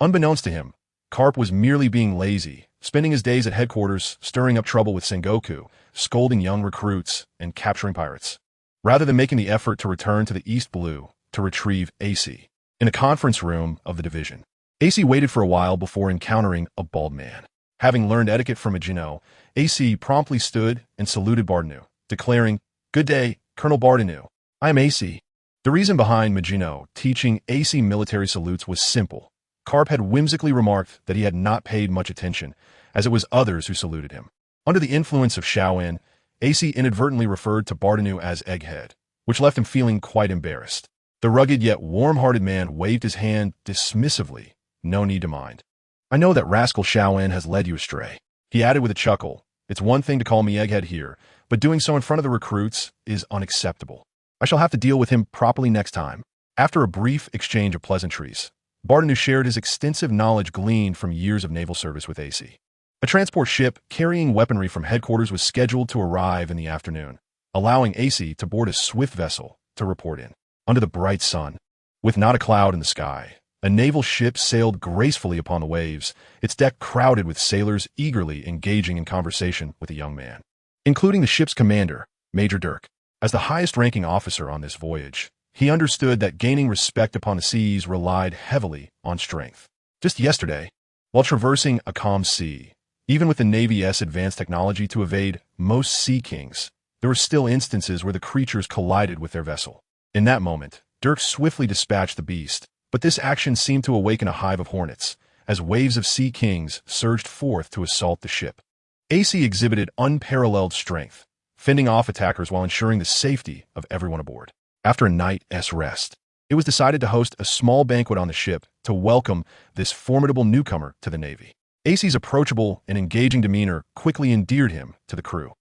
Unbeknownst to him, Carp was merely being lazy, spending his days at headquarters stirring up trouble with Sengoku, scolding young recruits, and capturing pirates, rather than making the effort to return to the East Blue to retrieve AC. In the conference room of the division, AC waited for a while before encountering a bald man. Having learned etiquette from Majino, AC promptly stood and saluted Bardanu, declaring, "Good day, Colonel Bardanu. I am AC." The reason behind Majino teaching AC military salutes was simple. Carp had whimsically remarked that he had not paid much attention, as it was others who saluted him. Under the influence of Xiaowen, AC inadvertently referred to Bardanu as Egghead, which left him feeling quite embarrassed. The rugged yet warm-hearted man waved his hand dismissively. "No need to mind. I know that rascal Xiaowen has led you astray." He added with a chuckle, "It's one thing to call me Egghead here, but doing so in front of the recruits is unacceptable. I shall have to deal with him properly next time." After a brief exchange of pleasantries, Bardanu shared his extensive knowledge gleaned from years of naval service with AC. A transport ship carrying weaponry from headquarters was scheduled to arrive in the afternoon, allowing AC to board a swift vessel to report in. Under the bright sun, with not a cloud in the sky, a naval ship sailed gracefully upon the waves, its deck crowded with sailors eagerly engaging in conversation with a young man, including the ship's commander, Major Dirk. As the highest-ranking officer on this voyage, he understood that gaining respect upon the seas relied heavily on strength. Just yesterday, while traversing a calm sea, even with the Navy's advanced technology to evade most sea kings, there were still instances where the creatures collided with their vessel. In that moment, Dirk swiftly dispatched the beast, but this action seemed to awaken a hive of hornets, as waves of sea kings surged forth to assault the ship. AC exhibited unparalleled strength, fending off attackers while ensuring the safety of everyone aboard. After a night's rest, it was decided to host a small banquet on the ship to welcome this formidable newcomer to the Navy. AC's approachable and engaging demeanor quickly endeared him to the crew.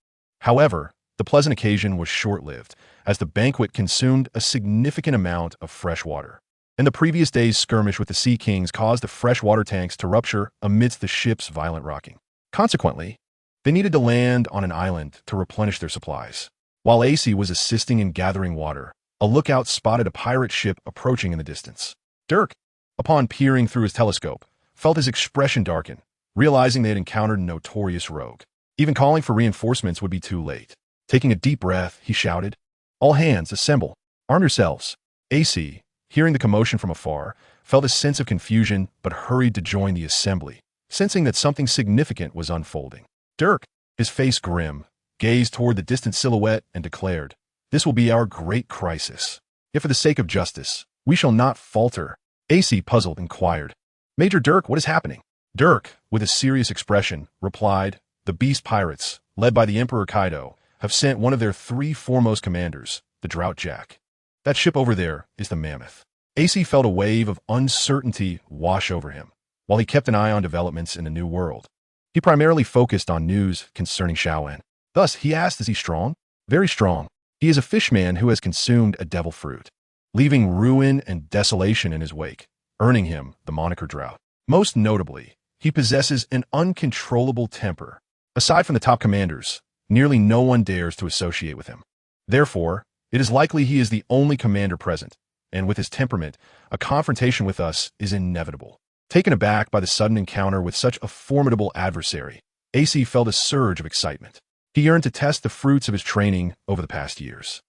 However, the pleasant occasion was short-lived, as the banquet consumed a significant amount of fresh water, and the previous day's skirmish with the Sea Kings caused the freshwater tanks to rupture amidst the ship's violent rocking. Consequently, they needed to land on an island to replenish their supplies. While AC was assisting in gathering water, a lookout spotted a pirate ship approaching in the distance. Dirk, upon peering through his telescope, felt his expression darken, realizing they had encountered a notorious rogue. Even calling for reinforcements would be too late. Taking a deep breath, he shouted, "All hands, assemble! Arm yourselves!" AC, hearing the commotion from afar, felt a sense of confusion but hurried to join the assembly, sensing that something significant was unfolding. Dirk, his face grim, gazed toward the distant silhouette and declared, "This will be our great crisis. If for the sake of justice, we shall not falter." AC, puzzled, inquired, "Major Dirk, what is happening?" Dirk, with a serious expression, replied, "The Beast Pirates, led by the Emperor Kaido, have sent one of their 3 foremost commanders, the Drought Jack. That ship over there is the Mammoth." AC felt a wave of uncertainty wash over him, while he kept an eye on developments in the New World. He primarily focused on news concerning Xiaowen. Thus, he asked, "Is he strong?" "Very strong. He is a fishman who has consumed a devil fruit, leaving ruin and desolation in his wake, earning him the moniker Drought. Most notably, he possesses an uncontrollable temper. Aside from the top commanders, nearly no one dares to associate with him. Therefore, it is likely he is the only commander present, and with his temperament, a confrontation with us is inevitable. Taken aback by the sudden encounter with such a formidable adversary, AC felt a surge of excitement. He yearned to test the fruits of his training over the past years.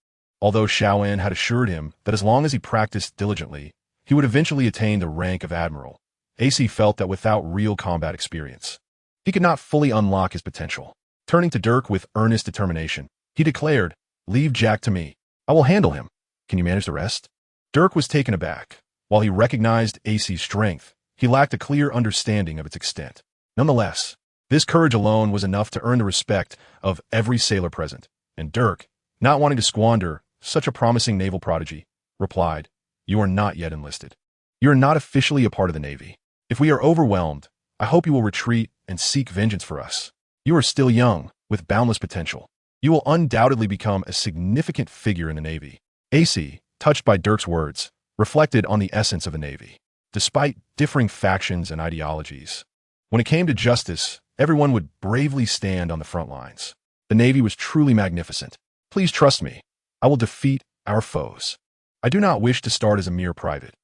Although Xiaoan had assured him that as long as he practiced diligently, he would eventually attain the rank of admiral, AC felt that without real combat experience, he could not fully unlock his potential. Turning to Dirk with earnest determination, he declared, "Leave Jack to me. I will handle him. Can you manage the rest?" Dirk was taken aback. While he recognized AC's strength, he lacked a clear understanding of its extent. Nonetheless, this courage alone was enough to earn the respect of every sailor present, and Dirk, not wanting to squander such a promising naval prodigy, replied, "You are not yet enlisted. You are not officially a part of the Navy. If we are overwhelmed, I hope you will retreat and seek vengeance for us. You are still young, with boundless potential. You will undoubtedly become a significant figure in the Navy." AC, touched by Dirk's words, reflected on the essence of the Navy. Despite differing factions and ideologies, when it came to justice, everyone would bravely stand on the front lines. The Navy was truly magnificent. "Please trust me. I will defeat our foes. I do not wish to start as a mere private.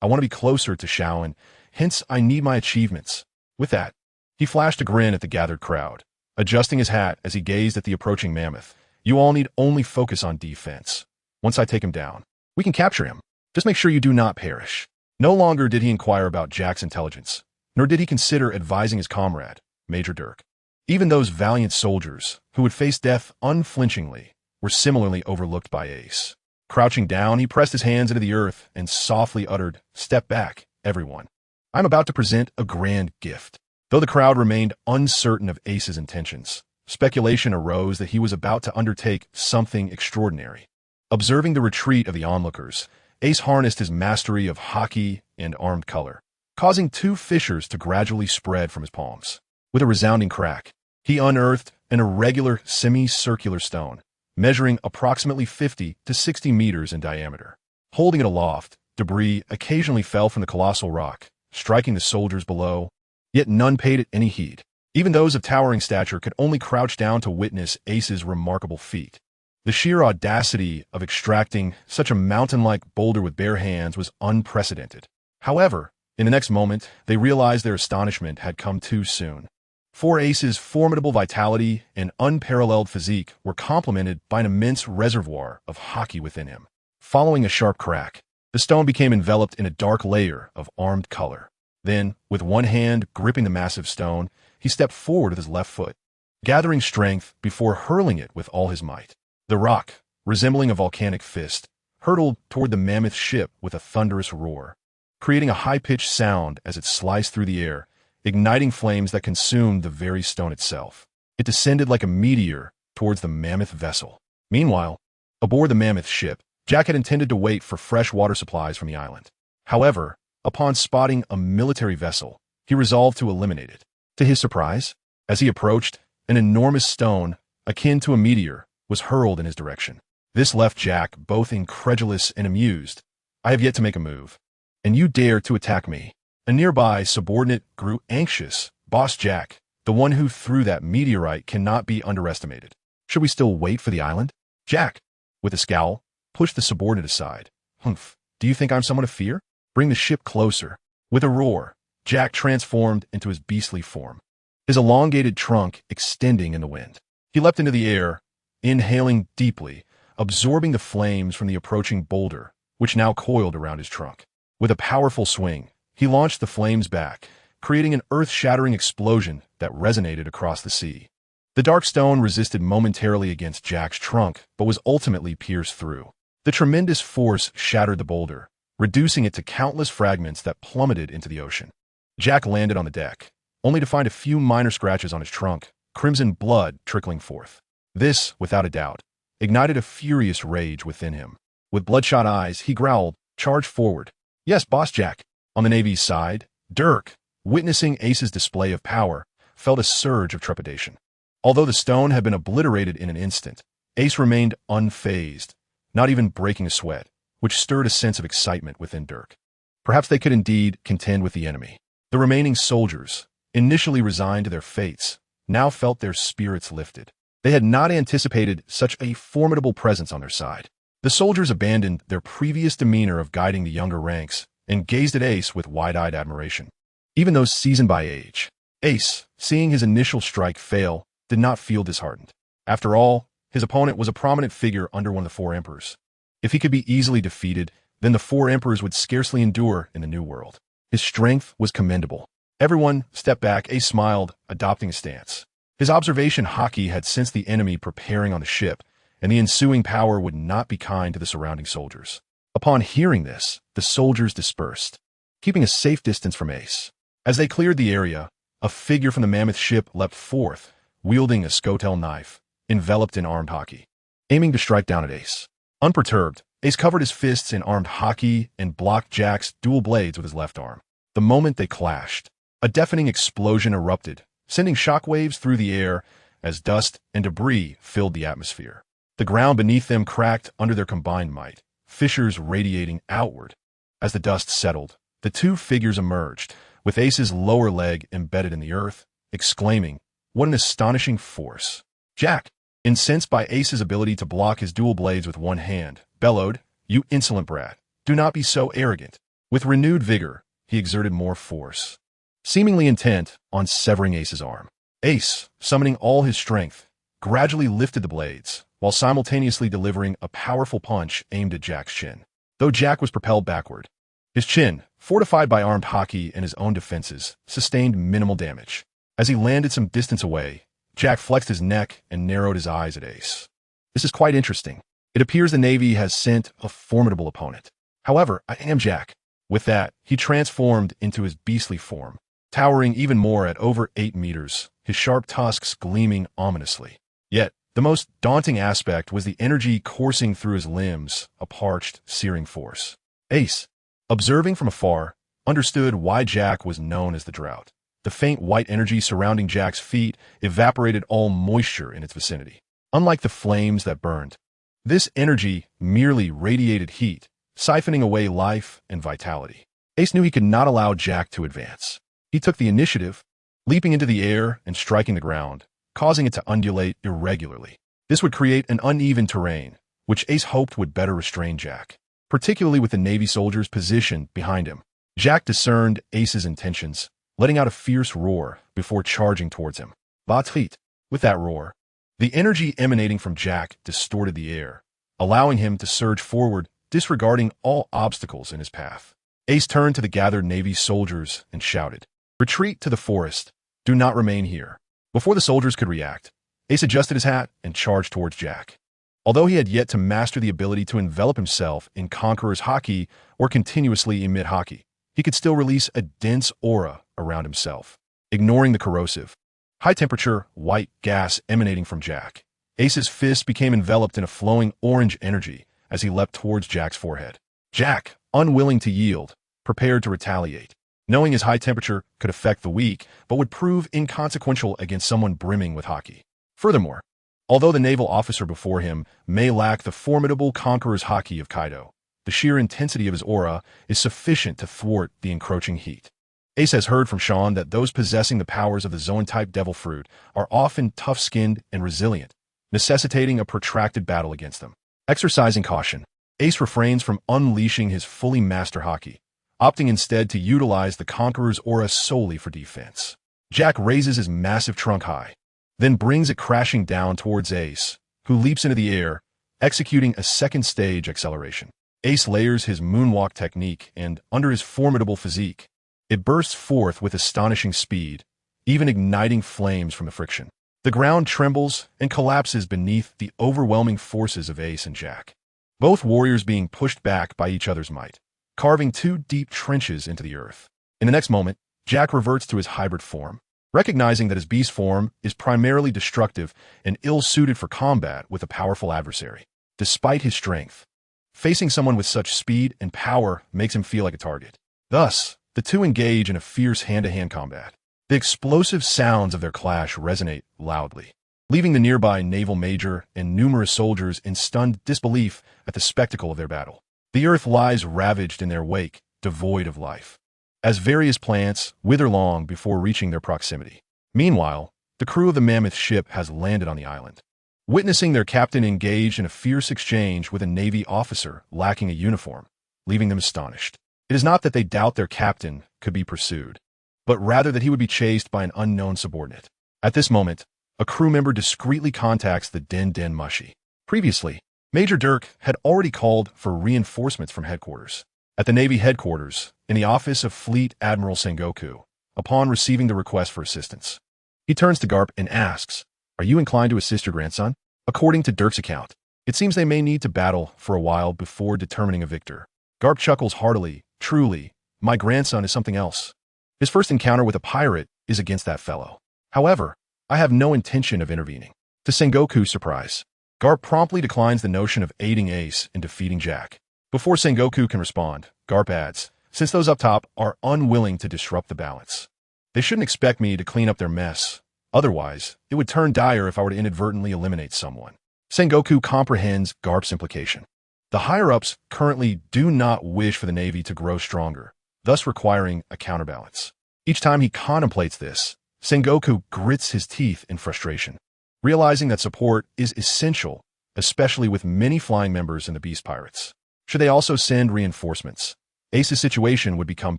I want to be closer to Xiaoan, hence I need my achievements." With that, he flashed a grin at the gathered crowd, adjusting his hat as he gazed at the approaching mammoth. "You all need only focus on defense. Once I take him down, we can capture him. Just make sure you do not perish." No longer did he inquire about Jack's intelligence, nor did he consider advising his comrade, Major Dirk. Even those valiant soldiers, who would face death unflinchingly, were similarly overlooked by Ace. Crouching down, he pressed his hands into the earth and softly uttered, "Step back, everyone. I'm about to present a grand gift." Though the crowd remained uncertain of Ace's intentions, speculation arose that he was about to undertake something extraordinary. Observing the retreat of the onlookers, Ace harnessed his mastery of hockey and armed color, causing two fissures to gradually spread from his palms. With a resounding crack, he unearthed an irregular semicircular stone, measuring approximately 50 to 60 meters in diameter. Holding it aloft, debris occasionally fell from the colossal rock, striking the soldiers below, yet none paid it any heed. Even those of towering stature could only crouch down to witness Ace's remarkable feat. The sheer audacity of extracting such a mountain-like boulder with bare hands was unprecedented. However, in the next moment, they realized their astonishment had come too soon. For Ace's formidable vitality and unparalleled physique were complemented by an immense reservoir of hockey within him. Following a sharp crack, the stone became enveloped in a dark layer of armed color. Then, with one hand gripping the massive stone, he stepped forward with his left foot, gathering strength before hurling it with all his might. The rock, resembling a volcanic fist, hurtled toward the mammoth ship with a thunderous roar, creating a high-pitched sound as it sliced through the air, igniting flames that consumed the very stone itself. It descended like a meteor towards the mammoth vessel. Meanwhile, aboard the mammoth ship, Jack had intended to wait for fresh water supplies from the island. However, upon spotting a military vessel, he resolved to eliminate it. To his surprise, as he approached, an enormous stone, akin to a meteor, was hurled in his direction. This left Jack both incredulous and amused. "I have yet to make a move, and you dare to attack me." A nearby subordinate grew anxious. "Boss Jack, the one who threw that meteorite cannot be underestimated. Should we still wait for the island?" Jack, with a scowl, pushed the subordinate aside. "Humph, do you think I'm someone to fear? Bring the ship closer." With a roar, Jack transformed into his beastly form, his elongated trunk extending in the wind. He leapt into the air, inhaling deeply, absorbing the flames from the approaching boulder, which now coiled around his trunk. With a powerful swing, he launched the flames back, creating an earth-shattering explosion that resonated across the sea. The dark stone resisted momentarily against Jack's trunk, but was ultimately pierced through. The tremendous force shattered the boulder, reducing it to countless fragments that plummeted into the ocean. Jack landed on the deck, only to find a few minor scratches on his trunk, crimson blood trickling forth. This, without a doubt, ignited a furious rage within him. With bloodshot eyes, he growled, "Charge forward." "Yes, Boss Jack." On the Navy's side, Dirk, witnessing Ace's display of power, felt a surge of trepidation. Although the stone had been obliterated in an instant, Ace remained unfazed, not even breaking a sweat, which stirred a sense of excitement within Dirk. Perhaps they could indeed contend with the enemy. The remaining soldiers, initially resigned to their fates, now felt their spirits lifted. They had not anticipated such a formidable presence on their side. The soldiers abandoned their previous demeanor of guiding the younger ranks and gazed at Ace with wide-eyed admiration. Even though seasoned by age, Ace, seeing his initial strike fail, did not feel disheartened. After all, his opponent was a prominent figure under one of the four emperors. If he could be easily defeated, then the four emperors would scarcely endure in the New World. His strength was commendable. Everyone stepped back. Ace smiled, adopting a stance. His observation Haki had sensed the enemy preparing on the ship, and the ensuing power would not be kind to the surrounding soldiers. Upon hearing this, the soldiers dispersed, keeping a safe distance from Ace. As they cleared the area, a figure from the mammoth ship leapt forth, wielding a scotel knife, enveloped in armed Haki, aiming to strike down at Ace. Unperturbed, Ace covered his fists in armed Haki and blocked Jack's dual blades with his left arm. The moment they clashed, a deafening explosion erupted, sending shockwaves through the air as dust and debris filled the atmosphere. The ground beneath them cracked under their combined might, fissures radiating outward. As the dust settled, the two figures emerged, with Ace's lower leg embedded in the earth, exclaiming, "What an astonishing force!" Jack, incensed by Ace's ability to block his dual blades with one hand, bellowed, "You insolent brat, do not be so arrogant." With renewed vigor, he exerted more force, seemingly intent on severing Ace's arm. Ace, summoning all his strength, gradually lifted the blades, while simultaneously delivering a powerful punch aimed at Jack's chin. Though Jack was propelled backward, his chin, fortified by armed Haki and his own defenses, sustained minimal damage. As he landed some distance away, Jack flexed his neck and narrowed his eyes at Ace. "This is quite interesting. It appears the Navy has sent a formidable opponent. However, I am Jack." With that, he transformed into his beastly form, towering even more at over 8 meters, his sharp tusks gleaming ominously. Yet, the most daunting aspect was the energy coursing through his limbs, a parched, searing force. Ace, observing from afar, understood why Jack was known as the Drought. The faint white energy surrounding Jack's feet evaporated all moisture in its vicinity. Unlike the flames that burned, this energy merely radiated heat, siphoning away life and vitality. Ace knew he could not allow Jack to advance. He took the initiative, leaping into the air and striking the ground, causing it to undulate irregularly. This would create an uneven terrain, which Ace hoped would better restrain Jack, particularly with the Navy soldiers positioned behind him. Jack discerned Ace's intentions, letting out a fierce roar before charging towards him. Vatrit. With that roar, the energy emanating from Jack distorted the air, allowing him to surge forward, disregarding all obstacles in his path. Ace turned to the gathered Navy soldiers and shouted, "Retreat to the forest. Do not remain here." Before the soldiers could react, Ace adjusted his hat and charged towards Jack. Although he had yet to master the ability to envelop himself in Conqueror's Haki or continuously emit Haki, he could still release a dense aura around himself, ignoring the corrosive, high-temperature, white gas emanating from Jack. Ace's fist became enveloped in a flowing orange energy as he leapt towards Jack's forehead. Jack, unwilling to yield, prepared to retaliate, knowing his high temperature could affect the weak but would prove inconsequential against someone brimming with Haki. Furthermore, although the naval officer before him may lack the formidable Conqueror's Haki of Kaido, the sheer intensity of his aura is sufficient to thwart the encroaching heat. Ace has heard from Sean that those possessing the powers of the Zoan-type devil fruit are often tough-skinned and resilient, necessitating a protracted battle against them. Exercising caution, Ace refrains from unleashing his fully master Haki, opting instead to utilize the Conqueror's aura solely for defense. Jack raises his massive trunk high, then brings it crashing down towards Ace, who leaps into the air, executing a second-stage acceleration. Ace layers his moonwalk technique, and under his formidable physique, it bursts forth with astonishing speed, even igniting flames from the friction. The ground trembles and collapses beneath the overwhelming forces of Ace and Jack, both warriors being pushed back by each other's might, carving 2 deep trenches into the earth. In the next moment, Jack reverts to his hybrid form, recognizing that his beast form is primarily destructive and ill-suited for combat with a powerful adversary. Despite his strength, facing someone with such speed and power makes him feel like a target. Thus, the two engage in a fierce hand-to-hand combat. The explosive sounds of their clash resonate loudly, leaving the nearby naval major and numerous soldiers in stunned disbelief at the spectacle of their battle. The earth lies ravaged in their wake, devoid of life. as various plants wither long before reaching their proximity. Meanwhile, the crew of the mammoth ship has landed on the island. Witnessing their captain engage in a fierce exchange with a Navy officer lacking a uniform, leaving them astonished. It is not that they doubt their captain could be pursued, but rather that he would be chased by an unknown subordinate. At this moment, a crew member discreetly contacts the Den Den Mushi. Previously, Major Dirk had already called for reinforcements from headquarters. At the Navy headquarters, in the office of Fleet Admiral Sengoku, upon receiving the request for assistance, he turns to Garp and asks, "Are you inclined to assist your grandson?" According to Dirk's account, it seems they may need to battle for a while before determining a victor. Garp chuckles heartily. "Truly, my grandson is something else. His first encounter with a pirate is against that fellow. However, I have no intention of intervening." To Sengoku's surprise, Garp promptly declines the notion of aiding Ace in defeating Jack. Before Sengoku can respond, Garp adds, "Since those up top are unwilling to disrupt the balance, they shouldn't expect me to clean up their mess. Otherwise, it would turn dire if I were to inadvertently eliminate someone." Sengoku comprehends Garp's implication. The higher-ups currently do not wish for the Navy to grow stronger, thus requiring a counterbalance. Each time he contemplates this, Sengoku grits his teeth in frustration, realizing that support is essential, especially with many flying members in the Beast Pirates. Should they also send reinforcements, Ace's situation would become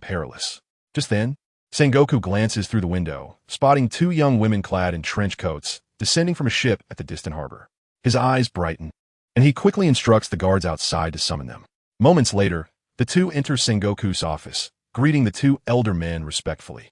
perilous. Just then, Sengoku glances through the window, spotting two young women clad in trench coats descending from a ship at the distant harbor. His eyes brighten, and he quickly instructs the guards outside to summon them. Moments later, the two enter Sengoku's office, greeting the two elder men respectfully.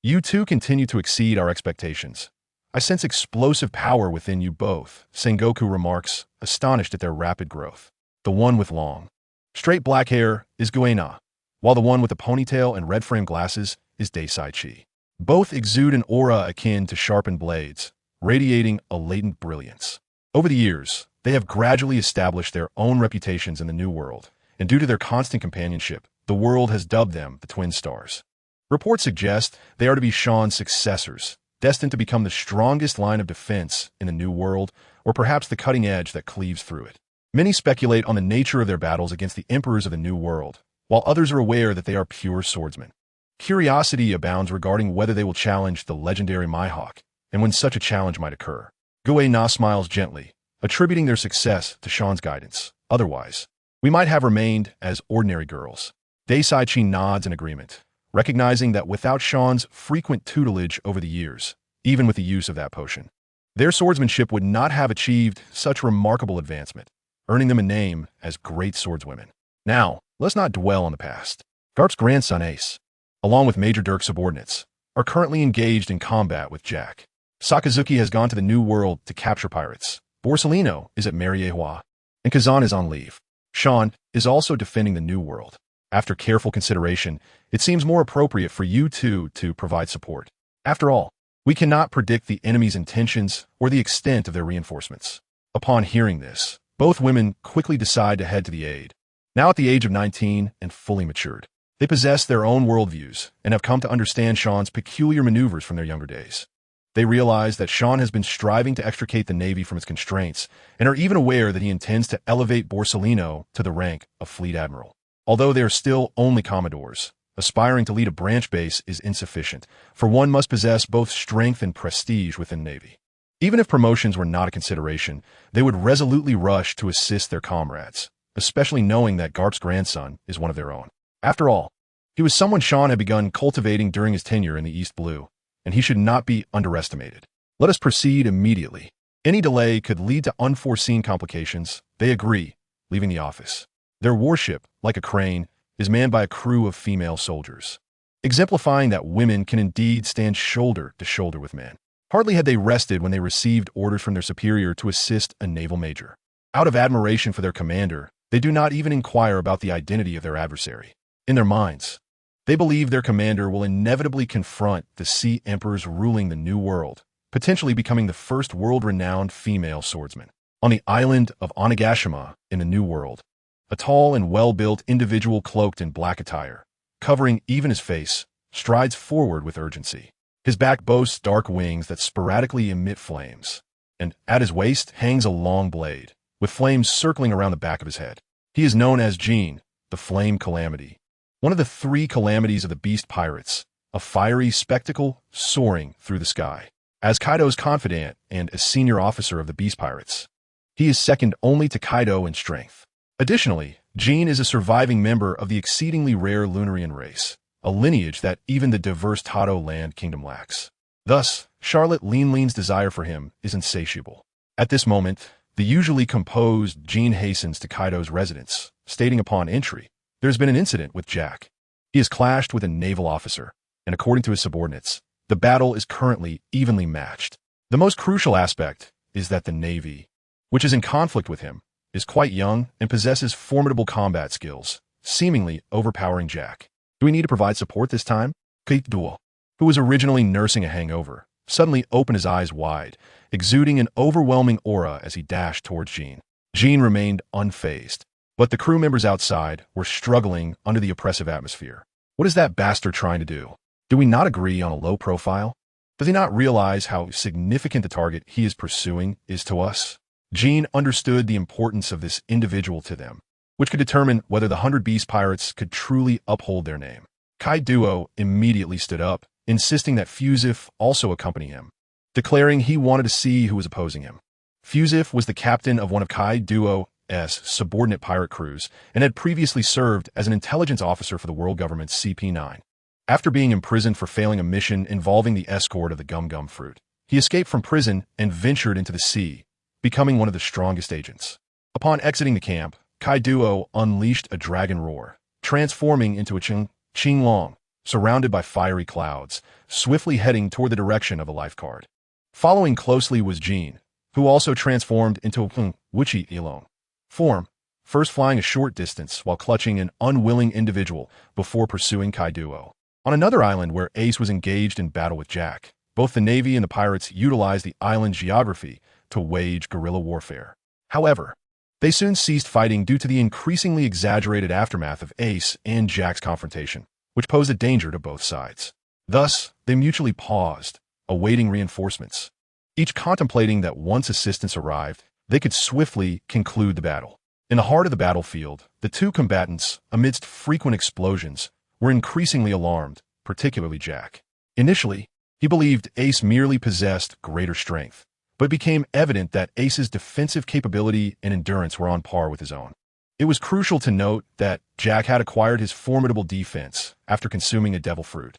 You two continue to exceed our expectations. I sense explosive power within you both," Sengoku remarks, astonished at their rapid growth. The one with long, straight black hair is Guena, while the one with a ponytail and red-framed glasses is Deisai-chi. Both exude an aura akin to sharpened blades, radiating a latent brilliance. Over the years, they have gradually established their own reputations in the New World, and due to their constant companionship, the world has dubbed them the Twin Stars. Reports suggest they are to be Sean's successors, destined to become the strongest line of defense in the New World, or perhaps the cutting edge that cleaves through it. Many speculate on the nature of their battles against the emperors of the New World, while others are aware that they are pure swordsmen. Curiosity abounds regarding whether they will challenge the legendary Mihawk, and when such a challenge might occur. Guena smiles gently, attributing their success to Sean's guidance. Otherwise, we might have remained as ordinary girls. Deisai-chi nods in agreement, recognizing that without Sean's frequent tutelage over the years, even with the use of that potion, their swordsmanship would not have achieved such remarkable advancement, earning them a name as great swordswomen. Now, let's not dwell on the past. Garp's grandson Ace, along with Major Dirk's subordinates, are currently engaged in combat with Jack. Sakazuki has gone to the New World to capture pirates. Borsellino is at Mariejois, and Kazan is on leave. Sean is also defending the New World. After careful consideration, it seems more appropriate for you two to provide support. After all, we cannot predict the enemy's intentions or the extent of their reinforcements. Upon hearing this, both women quickly decide to head to the aid. Now at the age of 19 and fully matured, they possess their own worldviews and have come to understand Sean's peculiar maneuvers from their younger days. They realize that Sean has been striving to extricate the Navy from its constraints and are even aware that he intends to elevate Borsellino to the rank of Fleet Admiral. Although they are still only Commodores, aspiring to lead a branch base is insufficient, for one must possess both strength and prestige within Navy. Even if promotions were not a consideration, they would resolutely rush to assist their comrades, especially knowing that Garp's grandson is one of their own. After all, he was someone Sean had begun cultivating during his tenure in the East Blue, and he should not be underestimated. Let us proceed immediately. Any delay could lead to unforeseen complications. They agree, leaving the office. Their warship, like a crane, is manned by a crew of female soldiers, exemplifying that women can indeed stand shoulder to shoulder with men. Hardly had they rested when they received orders from their superior to assist a naval major. Out of admiration for their commander, they do not even inquire about the identity of their adversary. In their minds, they believe their commander will inevitably confront the Sea Emperors ruling the New World, potentially becoming the first world-renowned female swordsman. On the island of Onigashima in the New World, a tall and well-built individual cloaked in black attire, covering even his face, strides forward with urgency. His back boasts dark wings that sporadically emit flames, and at his waist hangs a long blade, with flames circling around the back of his head. He is known as Jean, the Flame Calamity, one of the three calamities of the Beast Pirates, a fiery spectacle soaring through the sky. As Kaido's confidant and a senior officer of the Beast Pirates, he is second only to Kaido in strength. Additionally, Jean is a surviving member of the exceedingly rare Lunarian race, a lineage that even the diverse Tato land kingdom lacks. Thus, Charlotte Lean's desire for him is insatiable. At this moment, the usually composed Jean hastens to Kaido's residence, stating upon entry, there's been an incident with Jack. He has clashed with a naval officer, and according to his subordinates, the battle is currently evenly matched. The most crucial aspect is that the Navy, which is in conflict with him, is quite young and possesses formidable combat skills, seemingly overpowering Jack. Do we need to provide support this time? Kaido, who was originally nursing a hangover, suddenly opened his eyes wide, exuding an overwhelming aura as he dashed towards Jean. Jean remained unfazed, but the crew members outside were struggling under the oppressive atmosphere. What is that bastard trying to do? Do we not agree on a low profile? Does he not realize how significant the target he is pursuing is to us? Jean understood the importance of this individual to them, which could determine whether the 100 Beast Pirates could truly uphold their name. Kaido immediately stood up, insisting that Fusif also accompany him, declaring he wanted to see who was opposing him. Fusif was the captain of one of Kaido's subordinate pirate crews and had previously served as an intelligence officer for the world government's CP9. After being imprisoned for failing a mission involving the escort of the Gum Gum fruit, he escaped from prison and ventured into the sea, becoming one of the strongest agents. Upon exiting the camp, Kaido unleashed a dragon roar, transforming into a Qinglong, surrounded by fiery clouds, swiftly heading toward the direction of a life card. Following closely was Jean, who also transformed into a Wichi Ilong form, first flying a short distance while clutching an unwilling individual before pursuing Kaido. On another island where Ace was engaged in battle with Jack, both the Navy and the pirates utilized the island's geography to wage guerrilla warfare. However, they soon ceased fighting due to the increasingly exaggerated aftermath of Ace and Jack's confrontation, which posed a danger to both sides. Thus, they mutually paused, awaiting reinforcements, each contemplating that once assistance arrived, they could swiftly conclude the battle. In the heart of the battlefield, the two combatants, amidst frequent explosions, were increasingly alarmed, particularly Jack. Initially, he believed Ace merely possessed greater strength, but it became evident that Ace's defensive capability and endurance were on par with his own. It was crucial to note that Jack had acquired his formidable defense after consuming a devil fruit,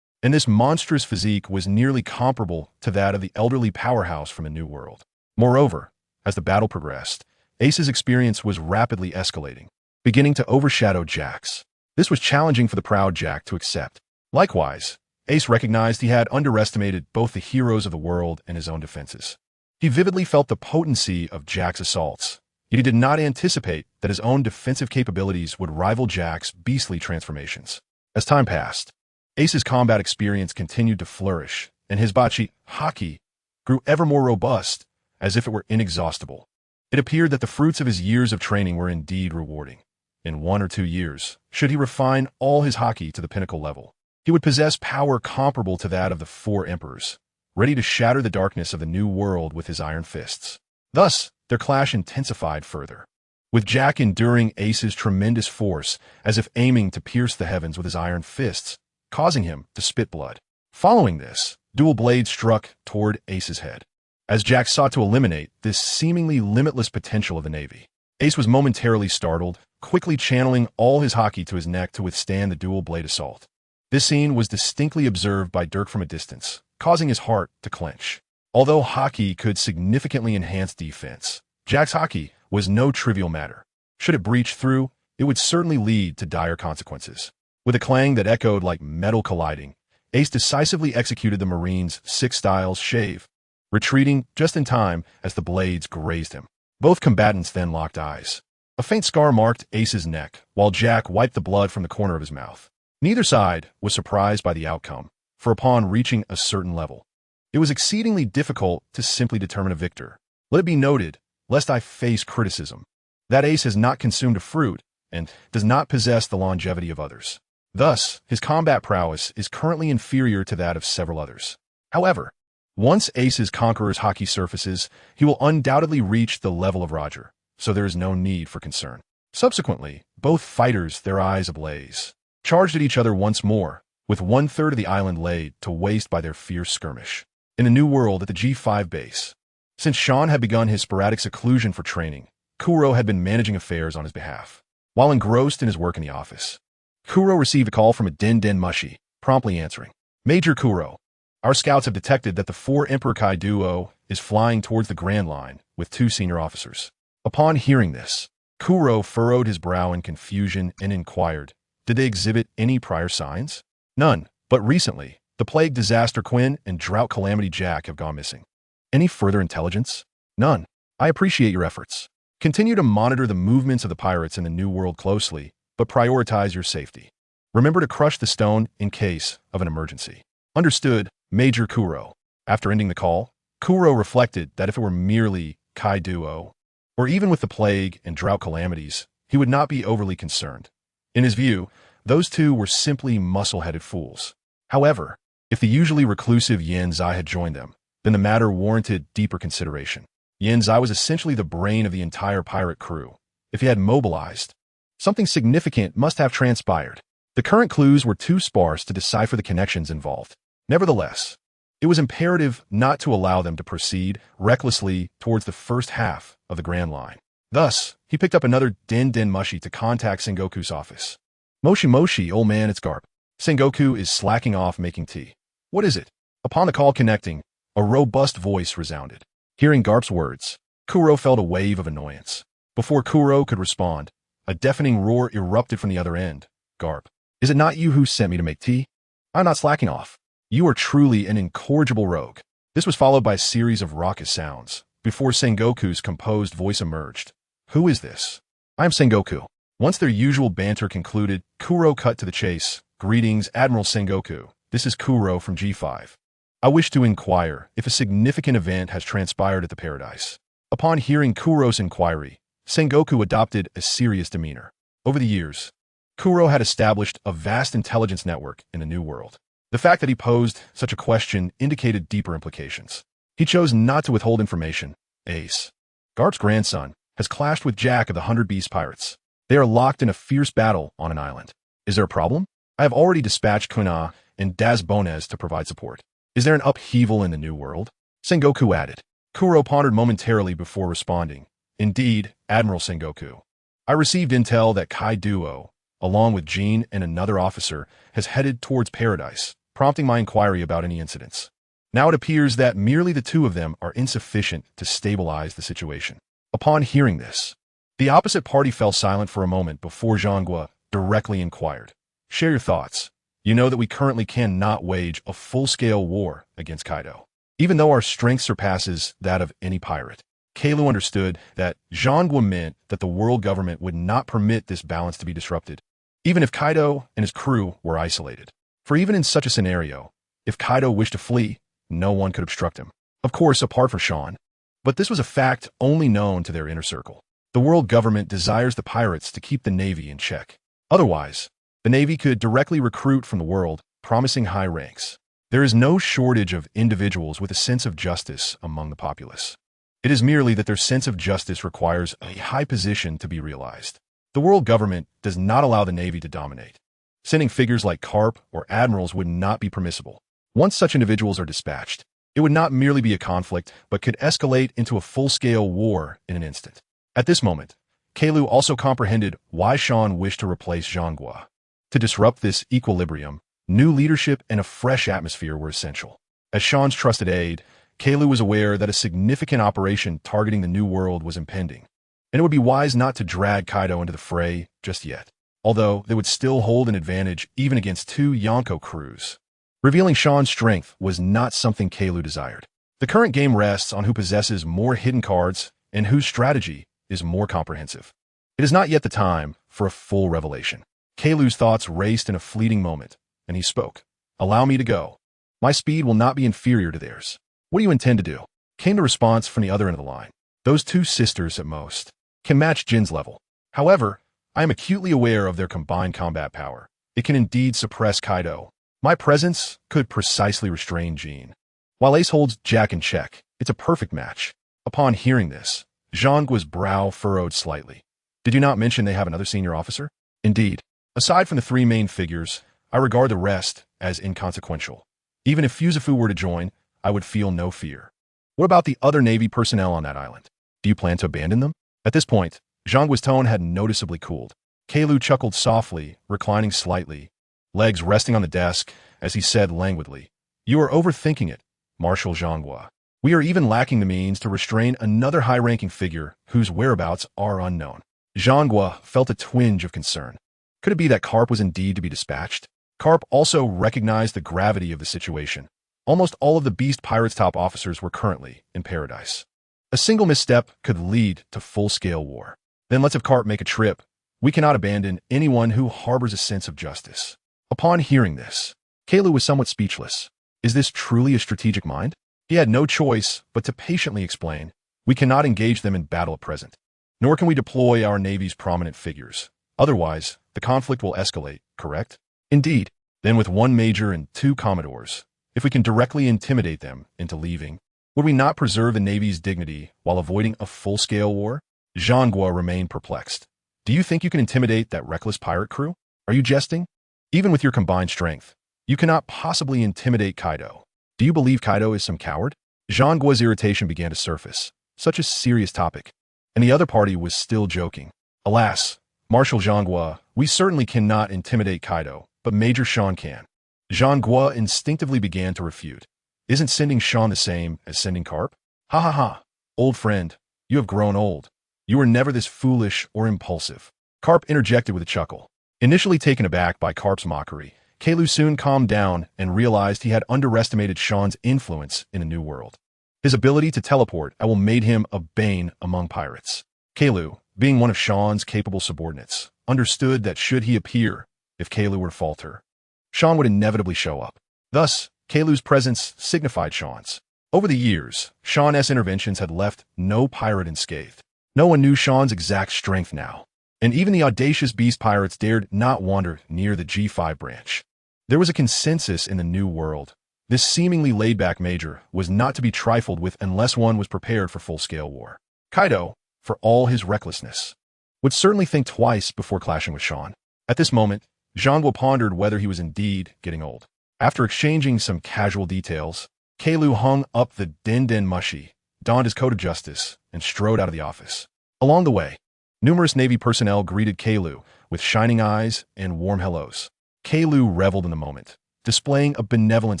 and this monstrous physique was nearly comparable to that of the elderly powerhouse from a New World. Moreover, as the battle progressed, Ace's experience was rapidly escalating, beginning to overshadow Jack's. This was challenging for the proud Jack to accept. Likewise, Ace recognized he had underestimated both the heroes of the world and his own defenses. He vividly felt the potency of Jack's assaults, yet he did not anticipate that his own defensive capabilities would rival Jack's beastly transformations. As time passed, Ace's combat experience continued to flourish, and his haki grew ever more robust, as if it were inexhaustible. It appeared that the fruits of his years of training were indeed rewarding. In 1 or 2 years, should he refine all his haki to the pinnacle level, he would possess power comparable to that of the 4 emperors, ready to shatter the darkness of the New World with his iron fists. Thus, their clash intensified further, with Jack enduring Ace's tremendous force as if aiming to pierce the heavens with his iron fists, causing him to spit blood. Following this, dual blades struck toward Ace's head, as Jack sought to eliminate this seemingly limitless potential of the Navy. Ace was momentarily startled, quickly channeling all his haki to his neck to withstand the dual blade assault. This scene was distinctly observed by Dirk from a distance, causing his heart to clench. Although haki could significantly enhance defense, Jack's haki was no trivial matter. Should it breach through, it would certainly lead to dire consequences. With a clang that echoed like metal colliding, Ace decisively executed the Marine's 6 styles shave, retreating just in time as the blades grazed him. Both combatants then locked eyes. A faint scar marked Ace's neck, while Jack wiped the blood from the corner of his mouth. Neither side was surprised by the outcome, for upon reaching a certain level, it was exceedingly difficult to simply determine a victor. Let it be noted, lest I face criticism, that Ace has not consumed a fruit and does not possess the longevity of others. Thus, his combat prowess is currently inferior to that of several others. However, once Ace's Conqueror's haki surfaces, he will undoubtedly reach the level of Roger, so there is no need for concern. Subsequently, both fighters, their eyes ablaze, charged at each other once more, with 1/3 of the island laid to waste by their fierce skirmish. In the New World at the G5 base, since Sean had begun his sporadic seclusion for training, Kuro had been managing affairs on his behalf. While engrossed in his work in the office, Kuro received a call from a Den Den Mushi, promptly answering. Major Kuro, our scouts have detected that the 4 Emperor Kai duo is flying towards the Grand Line with 2 senior officers. Upon hearing this, Kuro furrowed his brow in confusion and inquired, did they exhibit any prior signs? None, but recently, the Plague Disaster Quinn and Drought Calamity Jack have gone missing. Any further intelligence? None. I appreciate your efforts. Continue to monitor the movements of the pirates in the New World closely, but prioritize your safety. Remember to crush the stone in case of an emergency. Understood, Major Kuro. After ending the call, Kuro reflected that if it were merely Kai duo, or even with the plague and drought calamities, he would not be overly concerned. In his view, those two were simply muscle-headed fools. However, if the usually reclusive Yen Zai had joined them, then the matter warranted deeper consideration. Yen Zai was essentially the brain of the entire pirate crew. If he had mobilized, something significant must have transpired. The current clues were too sparse to decipher the connections involved. Nevertheless, it was imperative not to allow them to proceed recklessly towards the first half of the Grand Line. Thus, he picked up another Den Den Mushi to contact Sengoku's office. Moshi Moshi, old man, it's Garp. Sengoku is slacking off making tea. What is it? Upon the call connecting, a robust voice resounded. Hearing Garp's words, Kuro felt a wave of annoyance. Before Kuro could respond, a deafening roar erupted from the other end. Garp, is it not you who sent me to make tea? I'm not slacking off. You are truly an incorrigible rogue. This was followed by a series of raucous sounds, before Sengoku's composed voice emerged. Who is this? I am Sengoku. Once their usual banter concluded, Kuro cut to the chase. Greetings, Admiral Sengoku. This is Kuro from G5. I wish to inquire if a significant event has transpired at the Paradise. Upon hearing Kuro's inquiry, Sengoku adopted a serious demeanor. Over the years, Kuro had established a vast intelligence network in the New World. The fact that he posed such a question indicated deeper implications. He chose not to withhold information. Ace, Garp's grandson, has clashed with Jack of the 100 Beast Pirates. They are locked in a fierce battle on an island. Is there a problem? I have already dispatched Kuna and Das Bonez to provide support. Is there an upheaval in the New World? Sengoku added. Kuro pondered momentarily before responding. Indeed, Admiral Sengoku. I received intel that Kai Duo, along with Jean and another officer, has headed towards Paradise, prompting my inquiry about any incidents. Now it appears that merely the 2 of them are insufficient to stabilize the situation. Upon hearing this, the opposite party fell silent for a moment before Zhanghua directly inquired. Share your thoughts. You know that we currently cannot wage a full-scale war against Kaido, even though our strength surpasses that of any pirate. Kaido understood that Zhanghua meant that the world government would not permit this balance to be disrupted, even if Kaido and his crew were isolated. For even in such a scenario, if Kaido wished to flee, no one could obstruct him. Of course, apart from Sean. But this was a fact only known to their inner circle. The world government desires the pirates to keep the Navy in check. Otherwise, the Navy could directly recruit from the world, promising high ranks. There is no shortage of individuals with a sense of justice among the populace. It is merely that their sense of justice requires a high position to be realized. The world government does not allow the Navy to dominate. Sending figures like Carp or admirals would not be permissible. Once such individuals are dispatched, it would not merely be a conflict, but could escalate into a full-scale war in an instant. At this moment, Kaido also comprehended why Sean wished to replace Zhanghua. To disrupt this equilibrium, new leadership and a fresh atmosphere were essential. As Sean's trusted aide, Kaido was aware that a significant operation targeting the New World was impending, and it would be wise not to drag Kaido into the fray just yet, although they would still hold an advantage even against 2 Yonko crews. Revealing Sean's strength was not something Kaido desired. The current game rests on who possesses more hidden cards and whose strategy is more comprehensive. It is not yet the time for a full revelation. Kaido's thoughts raced in a fleeting moment, and he spoke. Allow me to go. My speed will not be inferior to theirs. What do you intend to do? Came the response from the other end of the line. Those 2 sisters, at most, can match Jin's level. However, I am acutely aware of their combined combat power. It can indeed suppress Kaido. My presence could precisely restrain Jin. While Ace holds Jack in check, it's a perfect match. Upon hearing this, Zhanggua's brow furrowed slightly. Did you not mention they have another senior officer? Indeed. Aside from the three main figures, I regard the rest as inconsequential. Even if Fuzifu were to join, I would feel no fear. What about the other Navy personnel on that island? Do you plan to abandon them? At this point, Zhang tone had noticeably cooled. Keilu chuckled softly, reclining slightly, legs resting on the desk, as he said languidly, "You are overthinking it, Marshal Zhang. We are even lacking the means to restrain another high-ranking figure whose whereabouts are unknown." Zhang felt a twinge of concern. Could it be that Karp was indeed to be dispatched? Karp also recognized the gravity of the situation. Almost all of the Beast Pirates' top officers were currently in paradise. A single misstep could lead to full-scale war. Then let's have Karp make a trip. We cannot abandon anyone who harbors a sense of justice. Upon hearing this, Keilu was somewhat speechless. Is this truly a strategic mind? He had no choice but to patiently explain, "We cannot engage them in battle at present, nor can we deploy our Navy's prominent figures. Otherwise, the conflict will escalate, correct?" "Indeed. Then with one major and two commodores, if we can directly intimidate them into leaving, would we not preserve the Navy's dignity while avoiding a full-scale war?" Zhang remained perplexed. "Do you think you can intimidate that reckless pirate crew? Are you jesting? Even with your combined strength, you cannot possibly intimidate Kaido. Do you believe Kaido is some coward?" Zhang irritation began to surface. Such a serious topic. And the other party was still joking. "Alas, Marshal Zhang, we certainly cannot intimidate Kaido, but Major Sean can." Zhang instinctively began to refute. "Isn't sending Sean the same as sending Karp?" "Ha ha ha. Old friend, you have grown old. You were never this foolish or impulsive." Karp interjected with a chuckle. Initially taken aback by Karp's mockery, Keilu soon calmed down and realized he had underestimated Sean's influence in a new world. His ability to teleport made him a bane among pirates. Keilu, being one of Sean's capable subordinates, understood that should he appear, if Keilu were to falter, Sean would inevitably show up. Thus, Keilu's presence signified Sean's. Over the years, Sean's interventions had left no pirate unscathed. No one knew Sean's exact strength now, and even the audacious beast pirates dared not wander near the G5 branch. There was a consensus in the new world. This seemingly laid-back major was not to be trifled with unless one was prepared for full-scale war. Kaido, for all his recklessness, would certainly think twice before clashing with Sean. At this moment, Zhang pondered whether he was indeed getting old. After exchanging some casual details, Keilu hung up the Den Mushi, donned his coat of justice, and strode out of the office. Along the way, numerous Navy personnel greeted Keilu with shining eyes and warm hellos. Keilu reveled in the moment, displaying a benevolent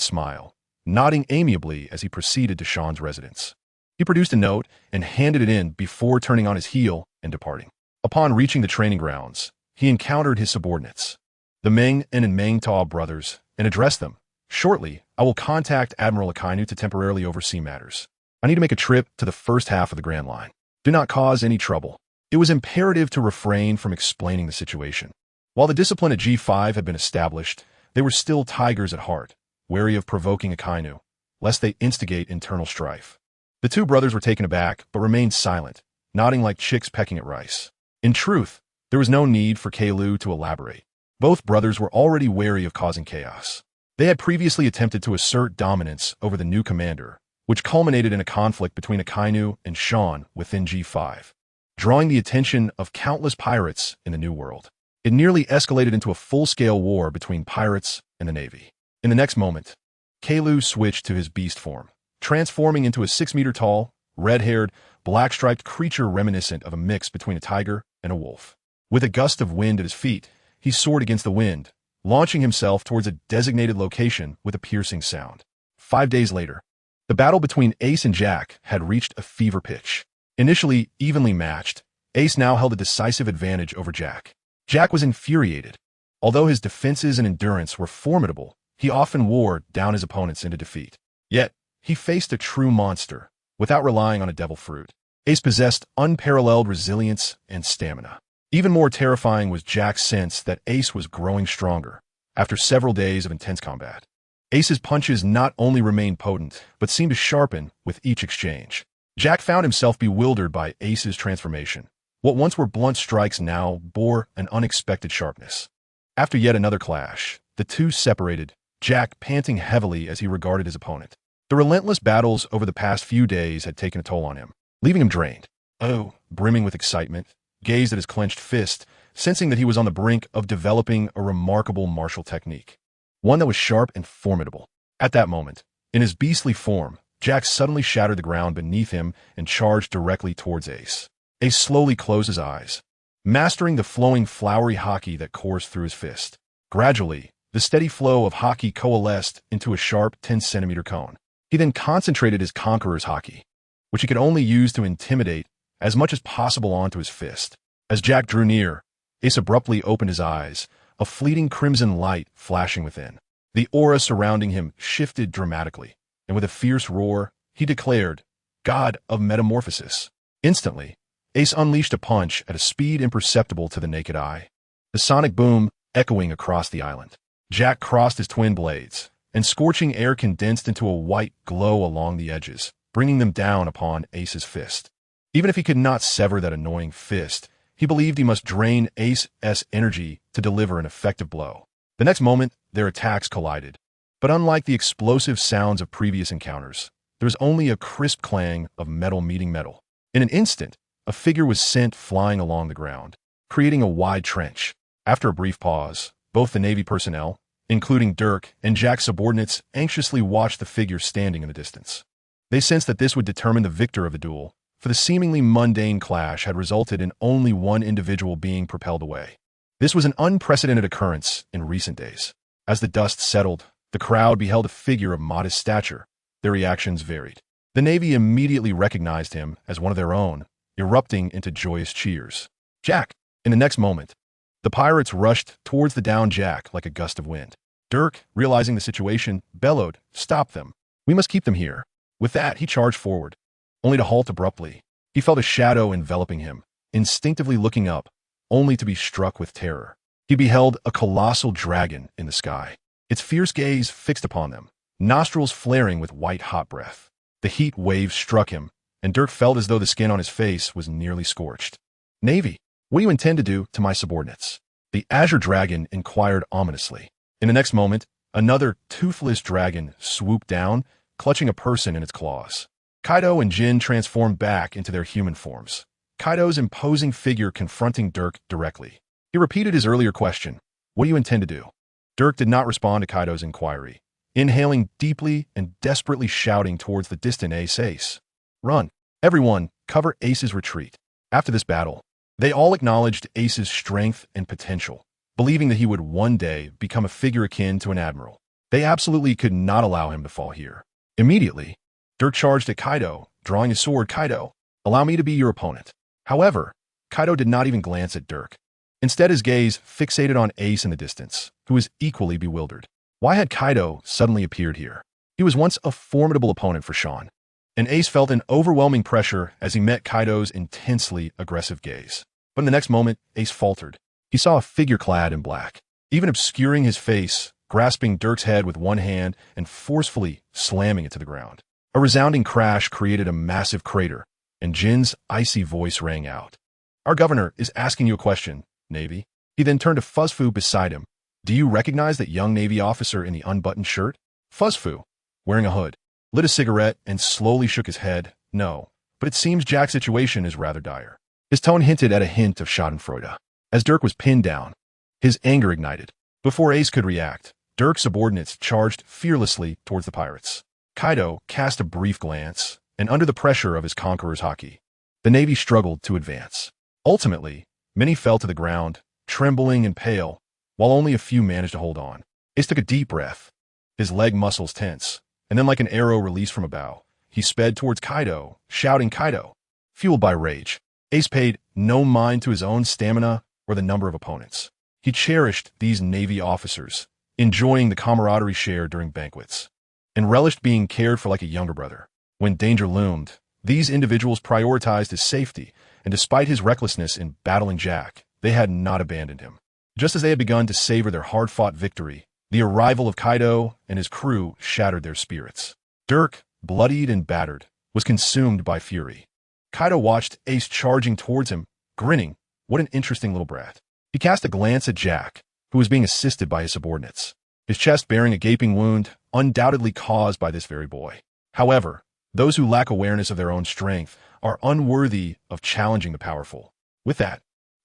smile, nodding amiably as he proceeded to Sean's residence. He produced a note and handed it in before turning on his heel and departing. Upon reaching the training grounds, he encountered his subordinates, the Meng and Meng-Ta brothers, and addressed them. "Shortly, I will contact Admiral Akainu to temporarily oversee matters. I need to make a trip to the first half of the Grand Line. Do not cause any trouble." It was imperative to refrain from explaining the situation. While the discipline at G5 had been established, they were still tigers at heart, wary of provoking Akainu, lest they instigate internal strife. The two brothers were taken aback, but remained silent, nodding like chicks pecking at rice. In truth, there was no need for Keilu to elaborate. Both brothers were already wary of causing chaos. They had previously attempted to assert dominance over the new commander, which culminated in a conflict between Akainu and Sean within G5, drawing the attention of countless pirates in the New World. It nearly escalated into a full-scale war between pirates and the Navy. In the next moment, Keilu switched to his beast form, transforming into a 6-meter-tall, red-haired, black-striped creature reminiscent of a mix between a tiger and a wolf. With a gust of wind at his feet, he soared against the wind, launching himself towards a designated location with a piercing sound. 5 days later, the battle between Ace and Jack had reached a fever pitch. Initially evenly matched, Ace now held a decisive advantage over Jack. Jack was infuriated. Although his defenses and endurance were formidable, he often wore down his opponents into defeat. Yet, he faced a true monster, without relying on a devil fruit. Ace possessed unparalleled resilience and stamina. Even more terrifying was Jack's sense that Ace was growing stronger, after several days of intense combat. Ace's punches not only remained potent, but seemed to sharpen with each exchange. Jack found himself bewildered by Ace's transformation. What once were blunt strikes now bore an unexpected sharpness. After yet another clash, the two separated, Jack panting heavily as he regarded his opponent. The relentless battles over the past few days had taken a toll on him, leaving him drained. Oh, brimming with excitement, gazed at his clenched fist sensing that he was on the brink of developing a remarkable martial technique, one that was sharp and formidable. At that moment, in his beastly form, Jack suddenly shattered the ground beneath him and charged directly towards Ace. Ace slowly closed his eyes, mastering the flowing flowery haki that coursed through his fist. Gradually, the steady flow of haki coalesced into a sharp 10-centimeter cone. He then concentrated his conqueror's haki, which he could only use to intimidate as much as possible onto his fist. As Jack drew near, Ace abruptly opened his eyes, a fleeting crimson light flashing within. The aura surrounding him shifted dramatically, and with a fierce roar, he declared, "God of Metamorphosis." Instantly, Ace unleashed a punch at a speed imperceptible to the naked eye, the sonic boom echoing across the island. Jack crossed his twin blades, and scorching air condensed into a white glow along the edges, bringing them down upon Ace's fist. Even if he could not sever that annoying fist, he believed he must drain Ace's energy to deliver an effective blow. The next moment, their attacks collided. But unlike the explosive sounds of previous encounters, there was only a crisp clang of metal meeting metal. In an instant, a figure was sent flying along the ground, creating a wide trench. After a brief pause, both the Navy personnel, including Dirk and Jack's subordinates, anxiously watched the figure standing in the distance. They sensed that this would determine the victor of the duel, for the seemingly mundane clash had resulted in only one individual being propelled away. This was an unprecedented occurrence in recent days. As the dust settled, the crowd beheld a figure of modest stature. Their reactions varied. The Navy immediately recognized him as one of their own, erupting into joyous cheers. Jack! In the next moment, the pirates rushed towards the downed Jack like a gust of wind. Dirk, realizing the situation, bellowed, "Stop them. We must keep them here." With that, he charged forward, only to halt abruptly. He felt a shadow enveloping him, instinctively looking up, only to be struck with terror. He beheld a colossal dragon in the sky, its fierce gaze fixed upon them, nostrils flaring with white-hot breath. The heat wave struck him, and Dirk felt as though the skin on his face was nearly scorched. "Navy, what do you intend to do to my subordinates?" The azure dragon inquired ominously. In the next moment, another toothless dragon swooped down, clutching a person in its claws. Kaido and Jin transformed back into their human forms, Kaido's imposing figure confronting Dirk directly. He repeated his earlier question, "What do you intend to do?" Dirk did not respond to Kaido's inquiry, inhaling deeply and desperately shouting towards the distant Ace. "Run! Everyone, cover Ace's retreat." After this battle, they all acknowledged Ace's strength and potential, believing that he would one day become a figure akin to an admiral. They absolutely could not allow him to fall here. Immediately, Dirk charged at Kaido, drawing his sword. "Kaido, allow me to be your opponent." However, Kaido did not even glance at Dirk. Instead, his gaze fixated on Ace in the distance, who was equally bewildered. Why had Kaido suddenly appeared here? He was once a formidable opponent for Sean, and Ace felt an overwhelming pressure as he met Kaido's intensely aggressive gaze. But in the next moment, Ace faltered. He saw a figure clad in black, even obscuring his face, grasping Dirk's head with one hand and forcefully slamming it to the ground. A resounding crash created a massive crater, and Jin's icy voice rang out. "Our governor is asking you a question, Navy." He then turned to Fuzzfu beside him. "Do you recognize that young Navy officer in the unbuttoned shirt?" Fuzzfu, wearing a hood, lit a cigarette and slowly shook his head. "No, but it seems Jack's situation is rather dire." His tone hinted at a hint of schadenfreude. As Dirk was pinned down, his anger ignited. Before Ace could react, Dirk's subordinates charged fearlessly towards the pirates. Kaido cast a brief glance, and under the pressure of his conqueror's haki, the Navy struggled to advance. Ultimately, many fell to the ground, trembling and pale, while only a few managed to hold on. Ace took a deep breath, his leg muscles tense, and then like an arrow released from a bow, he sped towards Kaido, shouting, "Kaido!" Fueled by rage, Ace paid no mind to his own stamina or the number of opponents. He cherished these Navy officers, enjoying the camaraderie shared during banquets, and relished being cared for like a younger brother. When danger loomed, these individuals prioritized his safety, and despite his recklessness in battling Jack, they had not abandoned him. Just as they had begun to savor their hard-fought victory, the arrival of Kaido and his crew shattered their spirits. Dirk, bloodied and battered, was consumed by fury. Kaido watched Ace charging towards him, grinning. What an interesting little brat. He cast a glance at Jack, who was being assisted by his subordinates, his chest bearing a gaping wound undoubtedly caused by this very boy. However, those who lack awareness of their own strength are unworthy of challenging the powerful. With that,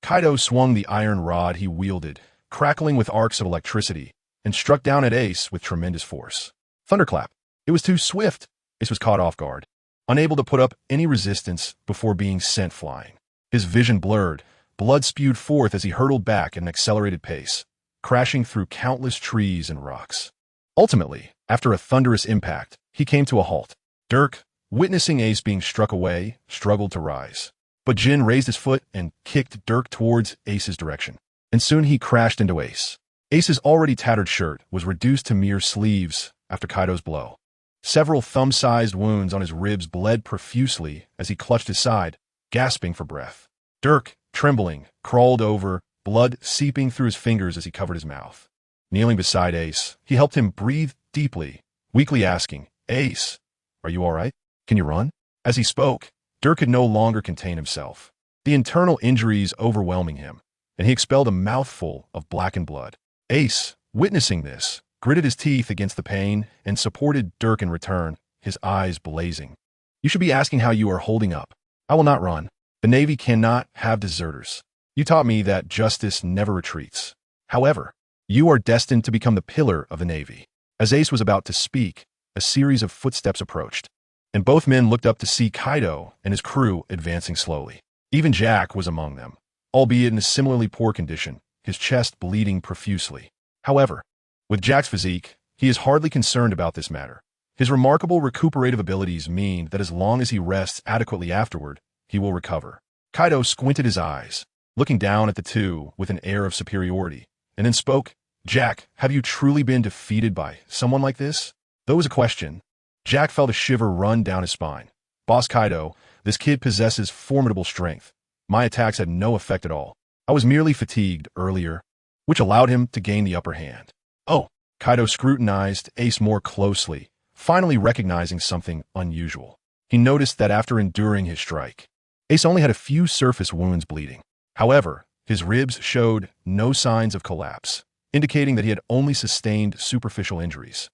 Kaido swung the iron rod he wielded, crackling with arcs of electricity, and struck down at Ace with tremendous force. Thunderclap. It was too swift. Ace was caught off guard, unable to put up any resistance before being sent flying. His vision blurred, blood spewed forth as he hurtled back at an accelerated pace, crashing through countless trees and rocks. Ultimately, after a thunderous impact, he came to a halt. Dirk, witnessing Ace being struck away, struggled to rise. But Jin raised his foot and kicked Dirk towards Ace's direction, and soon he crashed into Ace. Ace's already tattered shirt was reduced to mere sleeves after Kaido's blow. Several thumb-sized wounds on his ribs bled profusely as he clutched his side, gasping for breath. Dirk, trembling, crawled over, blood seeping through his fingers as he covered his mouth. Kneeling beside Ace, he helped him breathe deeply, weakly asking, "Ace, are you all right? Can you run?" As he spoke, Dirk could no longer contain himself, the internal injuries overwhelming him, and he expelled a mouthful of blackened blood. Ace, witnessing this, gritted his teeth against the pain and supported Dirk in return, his eyes blazing. "You should be asking how you are holding up. I will not run. The Navy cannot have deserters. You taught me that justice never retreats. However, you are destined to become the pillar of the Navy." As Ace was about to speak, a series of footsteps approached, and both men looked up to see Kaido and his crew advancing slowly. Even Jack was among them, albeit in a similarly poor condition, his chest bleeding profusely. However, with Jack's physique, he is hardly concerned about this matter. His remarkable recuperative abilities mean that as long as he rests adequately afterward, he will recover. Kaido squinted his eyes, looking down at the two with an air of superiority, and then spoke, "Jack, have you truly been defeated by someone like this?" Though it was a question, Jack felt a shiver run down his spine. "Boss Kaido, this kid possesses formidable strength. My attacks had no effect at all. I was merely fatigued earlier, which allowed him to gain the upper hand." "Oh." Kaido scrutinized Ace more closely, finally recognizing something unusual. He noticed that after enduring his strike, Ace only had a few surface wounds bleeding. However, his ribs showed no signs of collapse, indicating that he had only sustained superficial injuries,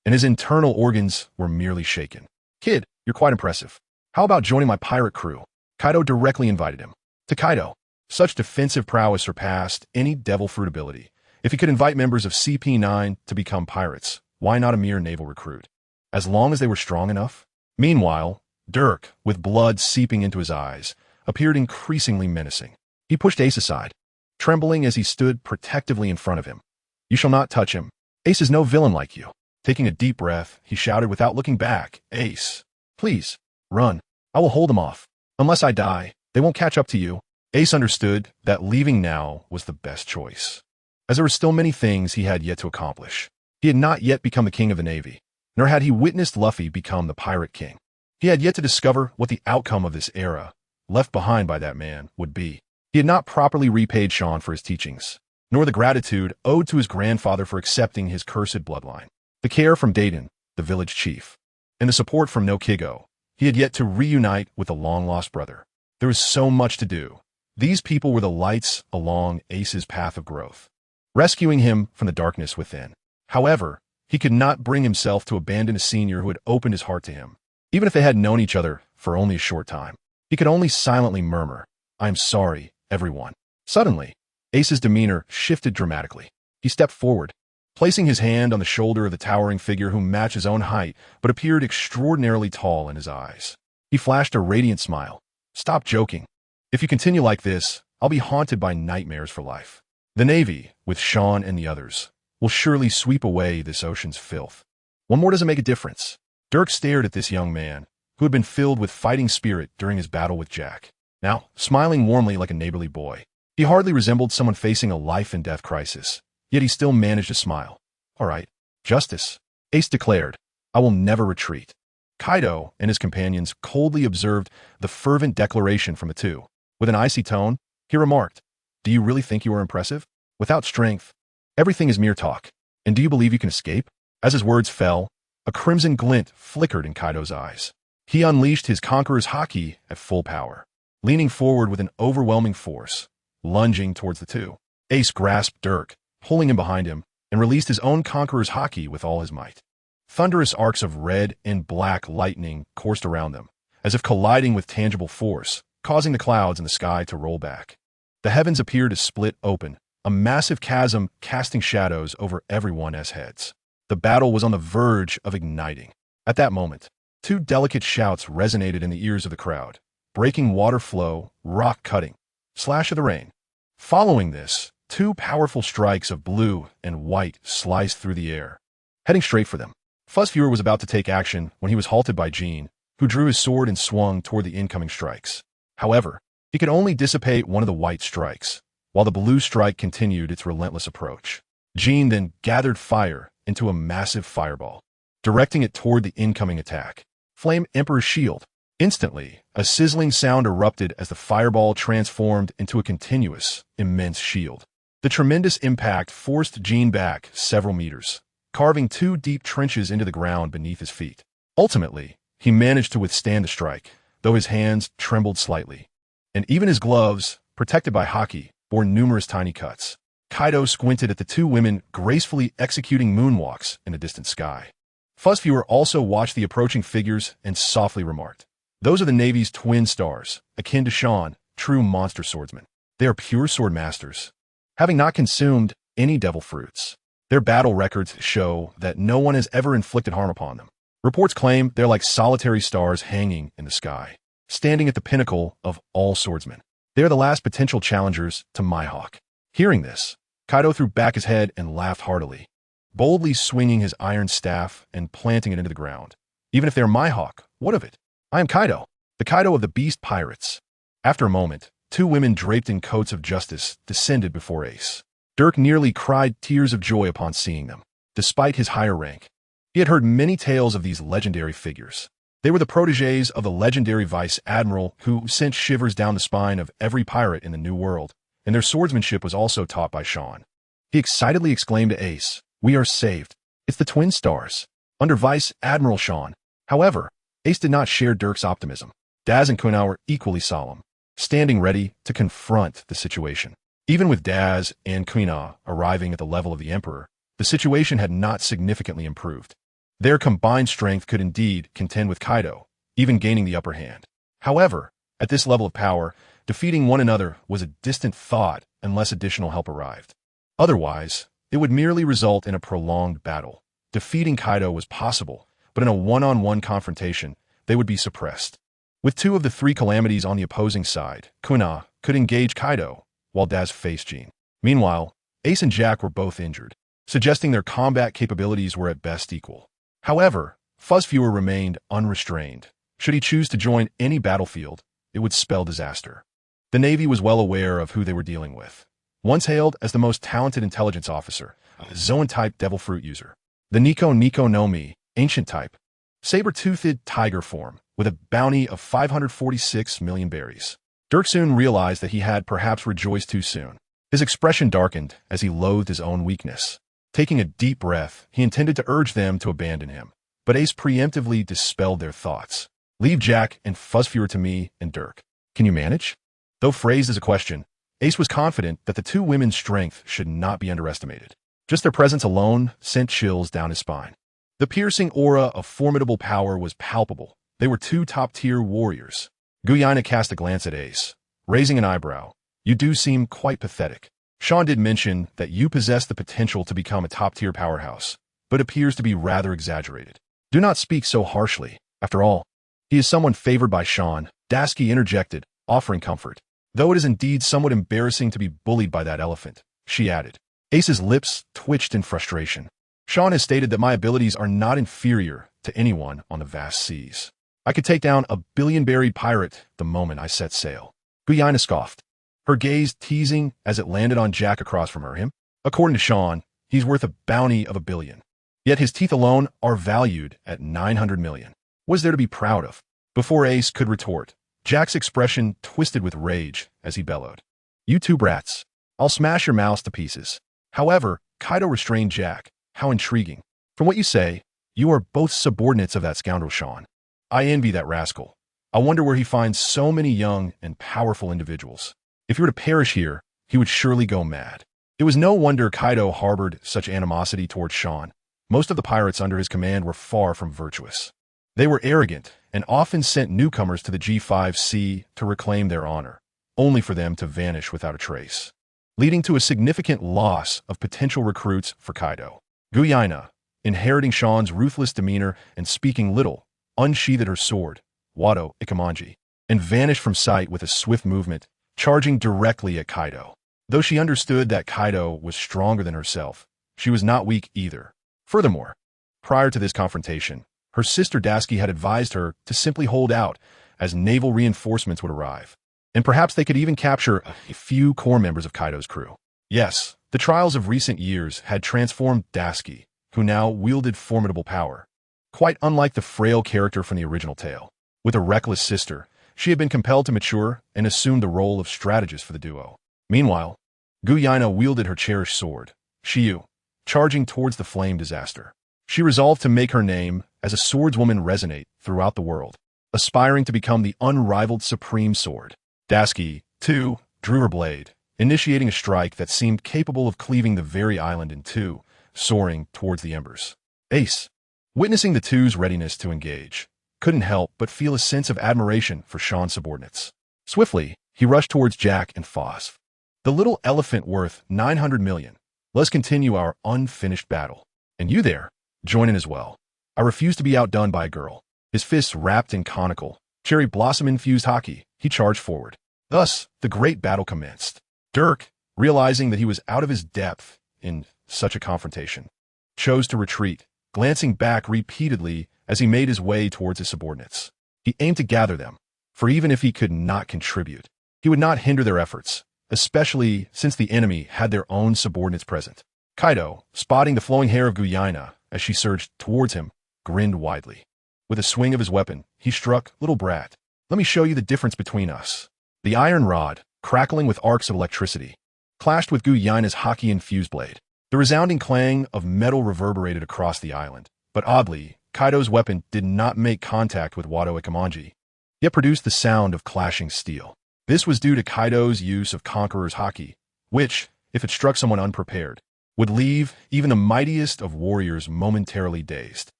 and his internal organs were merely shaken. "Kid, you're quite impressive. How about joining my pirate crew?" Kaido directly invited him. To Kaido, such defensive prowess surpassed any devil fruit ability. If he could invite members of CP9 to become pirates, why not a mere naval recruit? As long as they were strong enough. Meanwhile, Dirk, with blood seeping into his eyes, appeared increasingly menacing. He pushed Ace aside, trembling as he stood protectively in front of him. "You shall not touch him. Ace is no villain like you." Taking a deep breath, he shouted without looking back, "Ace, please, run. I will hold them off. Unless I die, they won't catch up to you." Ace understood that leaving now was the best choice, as there were still many things he had yet to accomplish. He had not yet become the king of the Navy, nor had he witnessed Luffy become the pirate king. He had yet to discover what the outcome of this era, left behind by that man, would be. He had not properly repaid Sean for his teachings, nor the gratitude owed to his grandfather for accepting his cursed bloodline. The care from Dayton, the village chief, and the support from No Kigo. He had yet to reunite with a long-lost brother. There was so much to do. These people were the lights along Ace's path of growth, rescuing him from the darkness within. However, he could not bring himself to abandon a senior who had opened his heart to him. Even if they had known each other for only a short time, he could only silently murmur, "I am sorry, everyone." Suddenly, Ace's demeanor shifted dramatically. He stepped forward, placing his hand on the shoulder of the towering figure who matched his own height but appeared extraordinarily tall in his eyes. He flashed a radiant smile. "Stop joking. If you continue like this, I'll be haunted by nightmares for life. The Navy, with Sean and the others, will surely sweep away this ocean's filth. One more doesn't make a difference." Dirk stared at this young man, who had been filled with fighting spirit during his battle with Jack, now smiling warmly like a neighborly boy. He hardly resembled someone facing a life-and-death crisis, yet he still managed to smile. "All right, justice," Ace declared. "I will never retreat." Kaido and his companions coldly observed the fervent declaration from the two. With an icy tone, he remarked, "Do you really think you are impressive? Without strength, everything is mere talk. And do you believe you can escape?" As his words fell, a crimson glint flickered in Kaido's eyes. He unleashed his conqueror's haki at full power, leaning forward with an overwhelming force, lunging towards the two. Ace grasped Dirk, pulling him behind him, and released his own conqueror's haki with all his might. Thunderous arcs of red and black lightning coursed around them, as if colliding with tangible force, causing the clouds in the sky to roll back. The heavens appeared to split open, a massive chasm casting shadows over everyone's heads. The battle was on the verge of igniting. At that moment, two delicate shouts resonated in the ears of the crowd. Breaking water flow, rock cutting, slash of the rain. Following this, two powerful strikes of blue and white sliced through the air, heading straight for them. Fuzzviewer was about to take action when he was halted by Jean, who drew his sword and swung toward the incoming strikes. However, he could only dissipate one of the white strikes, while the blue strike continued its relentless approach. Jean then gathered fire into a massive fireball, directing it toward the incoming attack. Flame Emperor's shield. Instantly, a sizzling sound erupted as the fireball transformed into a continuous, immense shield. The tremendous impact forced Jean back several meters, carving two deep trenches into the ground beneath his feet. Ultimately, he managed to withstand the strike, though his hands trembled slightly. And even his gloves, protected by hockey, bore numerous tiny cuts. Kaido squinted at the two women gracefully executing moonwalks in the distant sky. Fuzzviewer also watched the approaching figures and softly remarked, "Those are the Navy's twin stars, akin to Sean, true monster swordsmen. They are pure sword masters, having not consumed any devil fruits. Their battle records show that no one has ever inflicted harm upon them. Reports claim they're like solitary stars hanging in the sky, standing at the pinnacle of all swordsmen. They are the last potential challengers to Mihawk." Hearing this, Kaido threw back his head and laughed heartily, boldly swinging his iron staff and planting it into the ground. "Even if they're Mihawk, what of it? I am Kaido, the Kaido of the Beast Pirates." After a moment, two women draped in coats of justice descended before Ace. Dirk nearly cried tears of joy upon seeing them. Despite his higher rank, he had heard many tales of these legendary figures. They were the protégés of the legendary Vice Admiral who sent shivers down the spine of every pirate in the New World, and their swordsmanship was also taught by Sean. He excitedly exclaimed to Ace, "We are saved. It's the Twin Stars, under Vice Admiral Sean." However, Ace did not share Dirk's optimism. Daz and Kuina were equally solemn, standing ready to confront the situation. Even with Daz and Kuina arriving at the level of the Emperor, the situation had not significantly improved. Their combined strength could indeed contend with Kaido, even gaining the upper hand. However, at this level of power, defeating one another was a distant thought unless additional help arrived. Otherwise, it would merely result in a prolonged battle. Defeating Kaido was possible, but in a one-on-one confrontation, they would be suppressed. With two of the three calamities on the opposing side, Kuina could engage Kaido, while Daz faced Jean. Meanwhile, Ace and Jack were both injured, suggesting their combat capabilities were at best equal. However, Fuzzviewer remained unrestrained. Should he choose to join any battlefield, it would spell disaster. The Navy was well aware of who they were dealing with. Once hailed as the most talented intelligence officer, a Zoan-type devil fruit user. The Nico no Mi, ancient type, saber-toothed tiger form, with a bounty of 546 million berries. Dirk soon realized that he had perhaps rejoiced too soon. His expression darkened as he loathed his own weakness. Taking a deep breath, he intended to urge them to abandon him, but Ace preemptively dispelled their thoughts. "Leave Jack and Fuzzviewer to me and Dirk. Can you manage?" Though phrased as a question, Ace was confident that the two women's strength should not be underestimated. Just their presence alone sent chills down his spine. The piercing aura of formidable power was palpable. They were two top-tier warriors. Guyana cast a glance at Ace, raising an eyebrow. "You do seem quite pathetic. Sean did mention that you possess the potential to become a top-tier powerhouse, but appears to be rather exaggerated. Do not speak so harshly. After all, he is someone favored by Sean," Dasky interjected, offering comfort. "Though it is indeed somewhat embarrassing to be bullied by that elephant," she added. Ace's lips twitched in frustration. "Sean has stated that my abilities are not inferior to anyone on the vast seas. I could take down a billion-berried pirate the moment I set sail." Guyana scoffed, her gaze teasing as it landed on Jack across from her. According to Sean, he's worth a bounty of 1 billion. Yet his teeth alone are valued at 900 million. What is there to be proud of? Before Ace could retort, Jack's expression twisted with rage as he bellowed, "You two brats. I'll smash your mouths to pieces." However, Kaido restrained Jack. "How intriguing. From what you say, you are both subordinates of that scoundrel Sean. I envy that rascal. I wonder where he finds so many young and powerful individuals. If he were to perish here, he would surely go mad." It was no wonder Kaido harbored such animosity towards Sean. Most of the pirates under his command were far from virtuous. They were arrogant and often sent newcomers to the G5 Sea to reclaim their honor. only for them to vanish without a trace, leading to a significant loss of potential recruits for Kaido. Guyana, inheriting Sean's ruthless demeanor and speaking little, unsheathed her sword, Wado Ikamanji, and vanished from sight with a swift movement, charging directly at Kaido. Though she understood that Kaido was stronger than herself, she was not weak either. Furthermore, prior to this confrontation, her sister Daisuke had advised her to simply hold out, as naval reinforcements would arrive. And perhaps they could even capture a few core members of Kaido's crew. Yes, the trials of recent years had transformed Daisuke, who now wielded formidable power. Quite unlike the frail character from the original tale. With a reckless sister, she had been compelled to mature and assume the role of strategist for the duo. Meanwhile, Guyana wielded her cherished sword, Shiyu, charging towards the flame disaster. She resolved to make her name as a swordswoman resonate throughout the world, aspiring to become the unrivaled supreme sword. Daisuke, too, drew her blade, initiating a strike that seemed capable of cleaving the very island in two, soaring towards the embers. Ace, witnessing the two's readiness to engage, couldn't help but feel a sense of admiration for Sean's subordinates. Swiftly, he rushed towards Jack and Phosph. The little elephant worth 900 million. Let's continue our unfinished battle. And you there, join in as well. I refuse to be outdone by a girl. His fists wrapped in conical, cherry blossom-infused hockey, he charged forward. Thus, the great battle commenced. Dirk, realizing that he was out of his depth in such a confrontation, chose to retreat, glancing back repeatedly as he made his way towards his subordinates. He aimed to gather them, for even if he could not contribute, he would not hinder their efforts, especially since the enemy had their own subordinates present. Kaido, spotting the flowing hair of Guyana as she surged towards him, grinned widely. With a swing of his weapon, he struck, "Little brat, let me show you the difference between us." The iron rod, crackling with arcs of electricity, clashed with Guyana's hockey-infused blade. The resounding clang of metal reverberated across the island, but oddly, Kaido's weapon did not make contact with Wado Ikamanji, yet produced the sound of clashing steel. This was due to Kaido's use of Conqueror's Haki, which, if it struck someone unprepared, would leave even the mightiest of warriors momentarily dazed.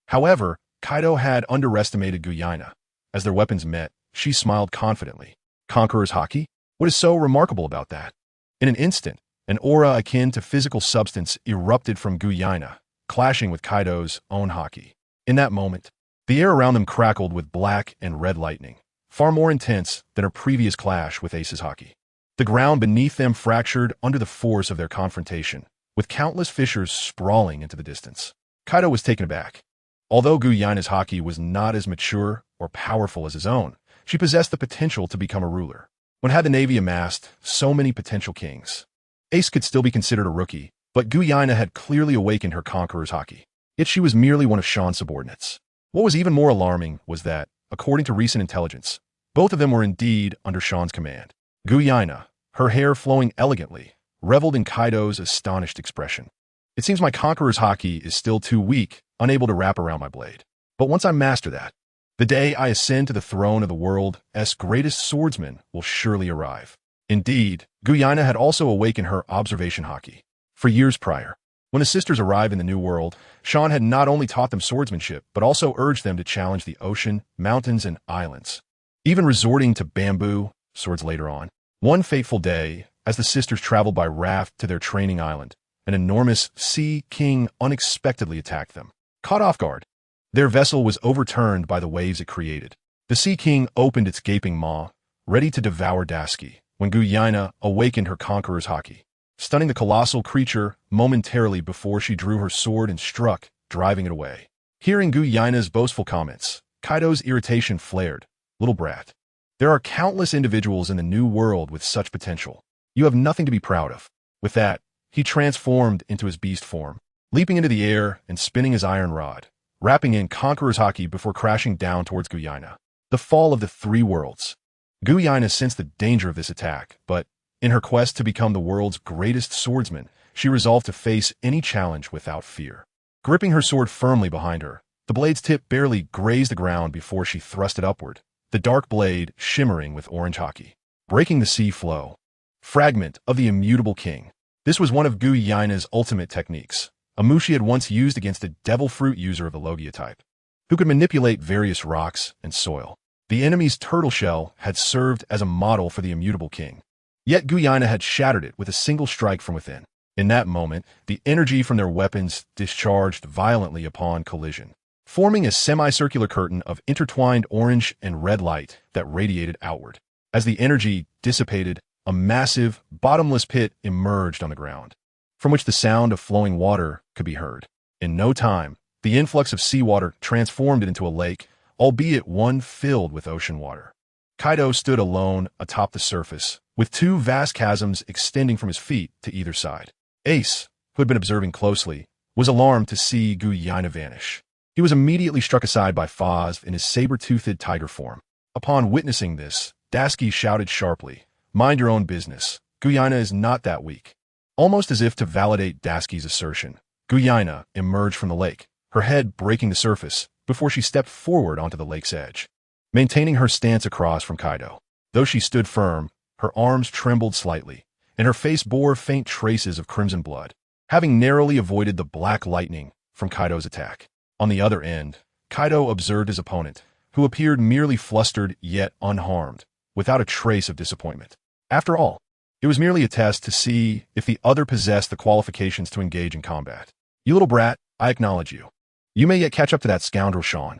However, Kaido had underestimated Guyana. As their weapons met, she smiled confidently. Conqueror's Haki? What is so remarkable about that? In an instant, an aura akin to physical substance erupted from Guyana, clashing with Kaido's own Haki. In that moment, the air around them crackled with black and red lightning, far more intense than her previous clash with Ace's Haki. The ground beneath them fractured under the force of their confrontation, with countless fissures sprawling into the distance. Kaido was taken aback. Although Guyana's Haki was not as mature or powerful as his own, she possessed the potential to become a ruler. When had the Navy amassed so many potential kings? Ace could still be considered a rookie, but Guyana had clearly awakened her Conqueror's Haki. Yet she was merely one of Sean's subordinates. What was even more alarming was that, according to recent intelligence, both of them were indeed under Sean's command. Guyana, her hair flowing elegantly, reveled in Kaido's astonished expression. It seems my Conqueror's Haki is still too weak, unable to wrap around my blade. But once I master that, the day I ascend to the throne of the world's greatest swordsman will surely arrive. Indeed, Guyana had also awakened her observation Haki. For years prior, when the sisters arrived in the New World, Sean had not only taught them swordsmanship, but also urged them to challenge the ocean, mountains, and islands, even resorting to bamboo swords later on. One fateful day, as the sisters traveled by raft to their training island, an enormous sea king unexpectedly attacked them. Caught off guard, their vessel was overturned by the waves it created. The sea king opened its gaping maw, ready to devour Daisuke, when Guyana awakened her Conqueror's Haki, stunning the colossal creature momentarily before she drew her sword and struck, driving it away. Hearing Guyana's boastful comments, Kaido's irritation flared. "Little brat, there are countless individuals in the New World with such potential. You have nothing to be proud of." With that, he transformed into his beast form, leaping into the air and spinning his iron rod, wrapping in Conqueror's Haki before crashing down towards Guyana. The fall of the three worlds. Guyana sensed the danger of this attack, but in her quest to become the world's greatest swordsman, she resolved to face any challenge without fear. Gripping her sword firmly behind her, the blade's tip barely grazed the ground before she thrust it upward, the dark blade shimmering with orange Haki. Breaking the sea flow. Fragment of the immutable king. This was one of Guyana's ultimate techniques, a move she had once used against a devil fruit user of the Logia type, who could manipulate various rocks and soil. The enemy's turtle shell had served as a model for the immutable king. Yet Guyana had shattered it with a single strike from within. In that moment, the energy from their weapons discharged violently upon collision, forming a semicircular curtain of intertwined orange and red light that radiated outward. As the energy dissipated, a massive, bottomless pit emerged on the ground, from which the sound of flowing water could be heard. In no time, the influx of seawater transformed it into a lake, albeit one filled with ocean water. Kaido stood alone atop the surface, with two vast chasms extending from his feet to either side. Ace, who had been observing closely, was alarmed to see Guyana vanish. He was immediately struck aside by Foz in his saber-toothed tiger form. Upon witnessing this, Dasky shouted sharply, "Mind your own business. Guyana is not that weak." Almost as if to validate Dasky's assertion, Guyana emerged from the lake, her head breaking the surface before she stepped forward onto the lake's edge, maintaining her stance across from Kaido. Though she stood firm, her arms trembled slightly, and her face bore faint traces of crimson blood, having narrowly avoided the black lightning from Kaido's attack. On the other end, Kaido observed his opponent, who appeared merely flustered yet unharmed, without a trace of disappointment. After all, it was merely a test to see if the other possessed the qualifications to engage in combat. "You little brat, I acknowledge you. You may yet catch up to that scoundrel Sean.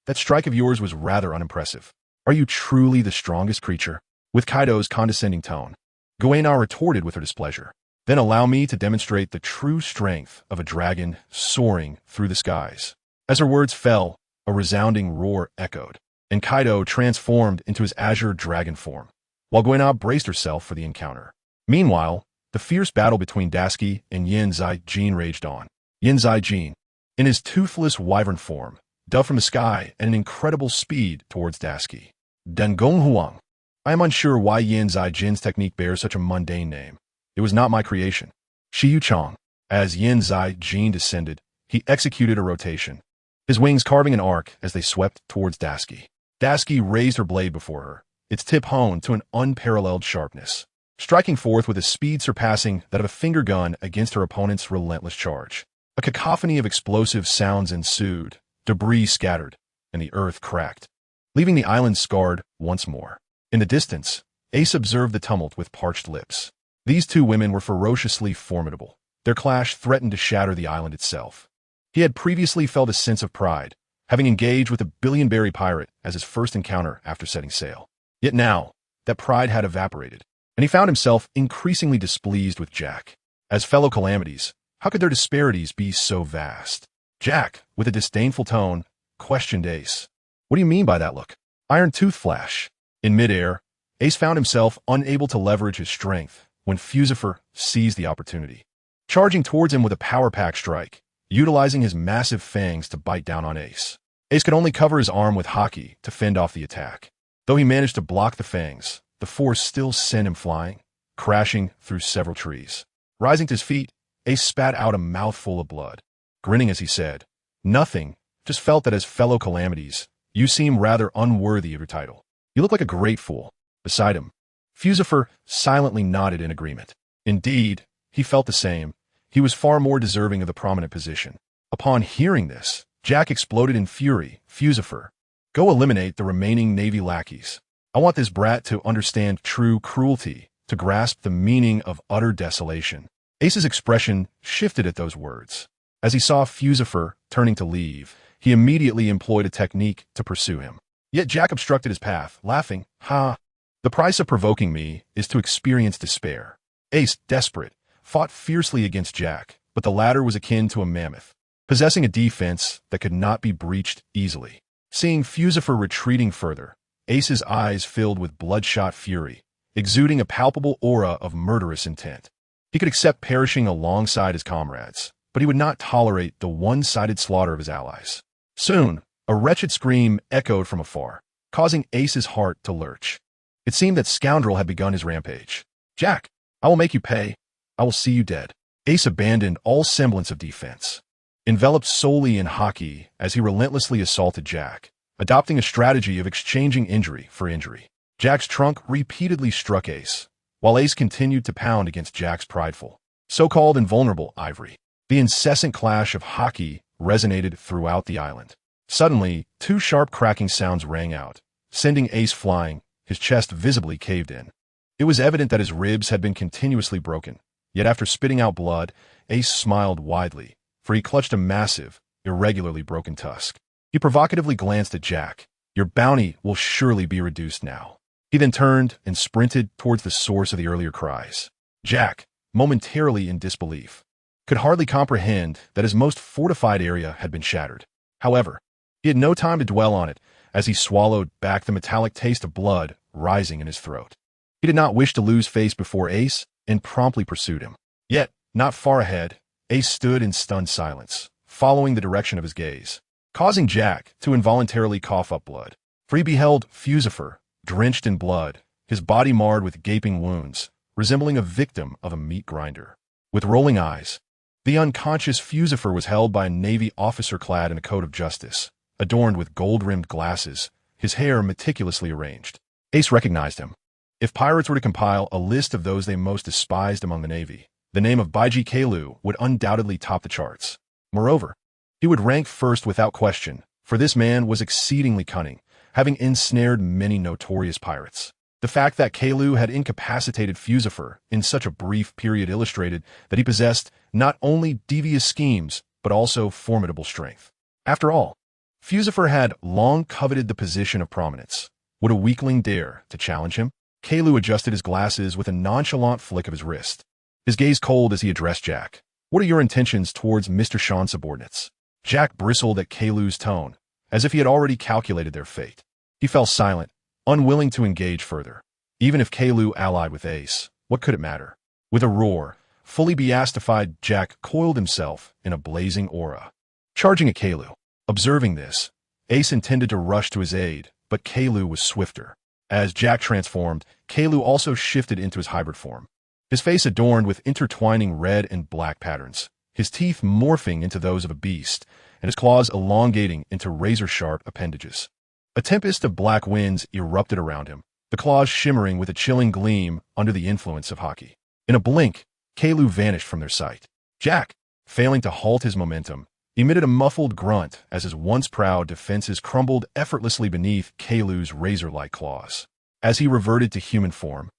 That strike of yours was rather unimpressive. Are you truly the strongest creature?" With Kaido's condescending tone, Guyana retorted with her displeasure. "Then allow me to demonstrate the true strength of a dragon soaring through the skies." As her words fell, a resounding roar echoed, and Kaido transformed into his azure dragon form, while Guyana braced herself for the encounter. Meanwhile, the fierce battle between Dasky and Yin Zai Jin raged on. Yin Zai Jin, in his toothless wyvern form, dove from the sky at an incredible speed towards Dasky. Dengong Huang. I am unsure why Yin Zai Jin's technique bears such a mundane name. It was not my creation. Shiyu Chong. As Yin Zai Jin descended, he executed a rotation, his wings carving an arc as they swept towards Dasky. Dasky raised her blade before her, its tip honed to an unparalleled sharpness, striking forth with a speed surpassing that of a finger gun against her opponent's relentless charge. A cacophony of explosive sounds ensued, debris scattered, and the earth cracked, leaving the island scarred once more. In the distance, Ace observed the tumult with parched lips. These two women were ferociously formidable. Their clash threatened to shatter the island itself. He had previously felt a sense of pride, having engaged with a billion-berry pirate as his first encounter after setting sail. Yet now, that pride had evaporated, and he found himself increasingly displeased with Jack. As fellow calamities, how could their disparities be so vast? Jack, with a disdainful tone, questioned Ace. "What do you mean by that look?" Iron Tooth flash. In midair, Ace found himself unable to leverage his strength when Fusifer seized the opportunity, charging towards him with a power-pack strike, utilizing his massive fangs to bite down on Ace. Ace could only cover his arm with haki to fend off the attack. Though he managed to block the fangs, the force still sent him flying, crashing through several trees. Rising to his feet, Ace spat out a mouthful of blood. Grinning as he said, "Nothing, just felt that as fellow calamities, you seem rather unworthy of your title. You look like a great fool." Beside him, Fusifer silently nodded in agreement. Indeed, he felt the same. He was far more deserving of the prominent position. Upon hearing this, Jack exploded in fury. "Fusifer, go eliminate the remaining Navy lackeys. I want this brat to understand true cruelty, to grasp the meaning of utter desolation." Ace's expression shifted at those words. As he saw Fusifer turning to leave, he immediately employed a technique to pursue him. Yet Jack obstructed his path, laughing, "Ha! The price of provoking me is to experience despair." Ace, desperate, fought fiercely against Jack, but the latter was akin to a mammoth, possessing a defense that could not be breached easily. Seeing Fusifer retreating further, Ace's eyes filled with bloodshot fury, exuding a palpable aura of murderous intent. He could accept perishing alongside his comrades, but he would not tolerate the one-sided slaughter of his allies. Soon, a wretched scream echoed from afar, causing Ace's heart to lurch. It seemed that scoundrel had begun his rampage. "Jack, I will make you pay. I will see you dead." Ace abandoned all semblance of defense, enveloped solely in haki as he relentlessly assaulted Jack, adopting a strategy of exchanging injury for injury. Jack's trunk repeatedly struck Ace, while Ace continued to pound against Jack's prideful, so-called invulnerable ivory. The incessant clash of haki resonated throughout the island. Suddenly, two sharp cracking sounds rang out, sending Ace flying, his chest visibly caved in. It was evident that his ribs had been continuously broken, yet after spitting out blood, Ace smiled widely, for he clutched a massive, irregularly broken tusk. He provocatively glanced at Jack. "Your bounty will surely be reduced now." He then turned and sprinted towards the source of the earlier cries. Jack, momentarily in disbelief, could hardly comprehend that his most fortified area had been shattered. However, he had no time to dwell on it as he swallowed back the metallic taste of blood rising in his throat. He did not wish to lose face before Ace and promptly pursued him. Yet, not far ahead, Ace stood in stunned silence, following the direction of his gaze, causing Jack to involuntarily cough up blood. For he beheld Fusifer, drenched in blood, his body marred with gaping wounds, resembling a victim of a meat grinder. With rolling eyes, the unconscious Fusifer was held by a Navy officer clad in a coat of justice, adorned with gold-rimmed glasses, his hair meticulously arranged. Ace recognized him. If pirates were to compile a list of those they most despised among the Navy, the name of Baiji Kalu would undoubtedly top the charts. Moreover, he would rank first without question, for this man was exceedingly cunning, having ensnared many notorious pirates. The fact that Kalu had incapacitated Fusifer in such a brief period illustrated that he possessed not only devious schemes, but also formidable strength. After all, Fusifer had long coveted the position of prominence. Would a weakling dare to challenge him? Kalu adjusted his glasses with a nonchalant flick of his wrist, his gaze cold as he addressed Jack. "What are your intentions towards Mr. Sean's subordinates?" Jack bristled at Kalu's tone, as if he had already calculated their fate. He fell silent, unwilling to engage further. Even if Kalu allied with Ace, what could it matter? With a roar, fully beastified Jack coiled himself in a blazing aura, charging at Kalu. Observing this, Ace intended to rush to his aid, but Kalu was swifter. As Jack transformed, Kalu also shifted into his hybrid form, his face adorned with intertwining red and black patterns, his teeth morphing into those of a beast, and his claws elongating into razor-sharp appendages. A tempest of black winds erupted around him, the claws shimmering with a chilling gleam under the influence of Haki. In a blink, Kalu vanished from their sight. Jack, failing to halt his momentum, emitted a muffled grunt as his once proud defenses crumbled effortlessly beneath Kalu's razor-like claws. As he reverted to human form,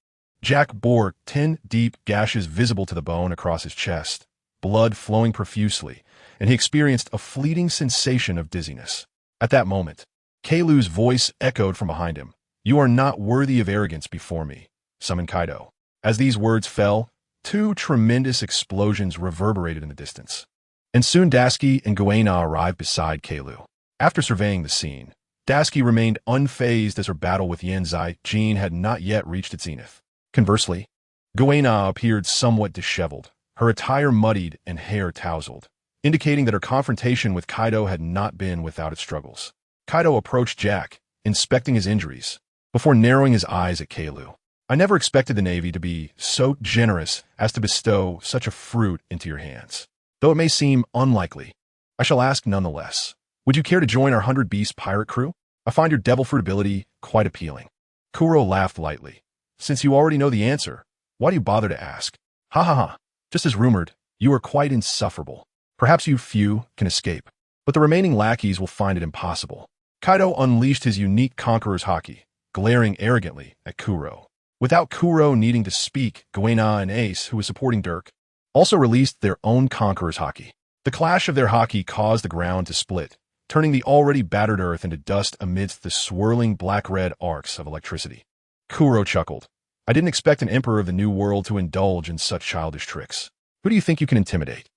Jack bore 10 deep gashes visible to the bone across his chest, blood flowing profusely, and he experienced a fleeting sensation of dizziness. At that moment, Kalu's voice echoed from behind him. "You are not worthy of arrogance before me," summoned Kaido. As these words fell, 2 tremendous explosions reverberated in the distance. And soon Dasky and Guena arrived beside Kalu. After surveying the scene, Dasky remained unfazed as her battle with Yanzai Jin had not yet reached its zenith. Conversely, Guena appeared somewhat disheveled, her attire muddied and hair tousled, indicating that her confrontation with Kaido had not been without its struggles. Kaido approached Jack, inspecting his injuries, before narrowing his eyes at Kalu. "I never expected the Navy to be so generous as to bestow such a fruit into your hands. Though it may seem unlikely, I shall ask nonetheless. Would you care to join our 100-beast pirate crew? I find your devil fruit ability quite appealing." Kuro laughed lightly. "Since you already know the answer, why do you bother to ask? Ha ha ha. Just as rumored, you are quite insufferable. Perhaps you few can escape, but the remaining lackeys will find it impossible." Kaido unleashed his unique Conqueror's Haki, glaring arrogantly at Kuro. Without Kuro needing to speak, Guena and Ace, who was supporting Dirk, also released their own Conqueror's Haki. The clash of their Haki caused the ground to split, turning the already battered earth into dust amidst the swirling black-red arcs of electricity. Kuro chuckled. "I didn't expect an emperor of the New World to indulge in such childish tricks. Who do you think you can intimidate?"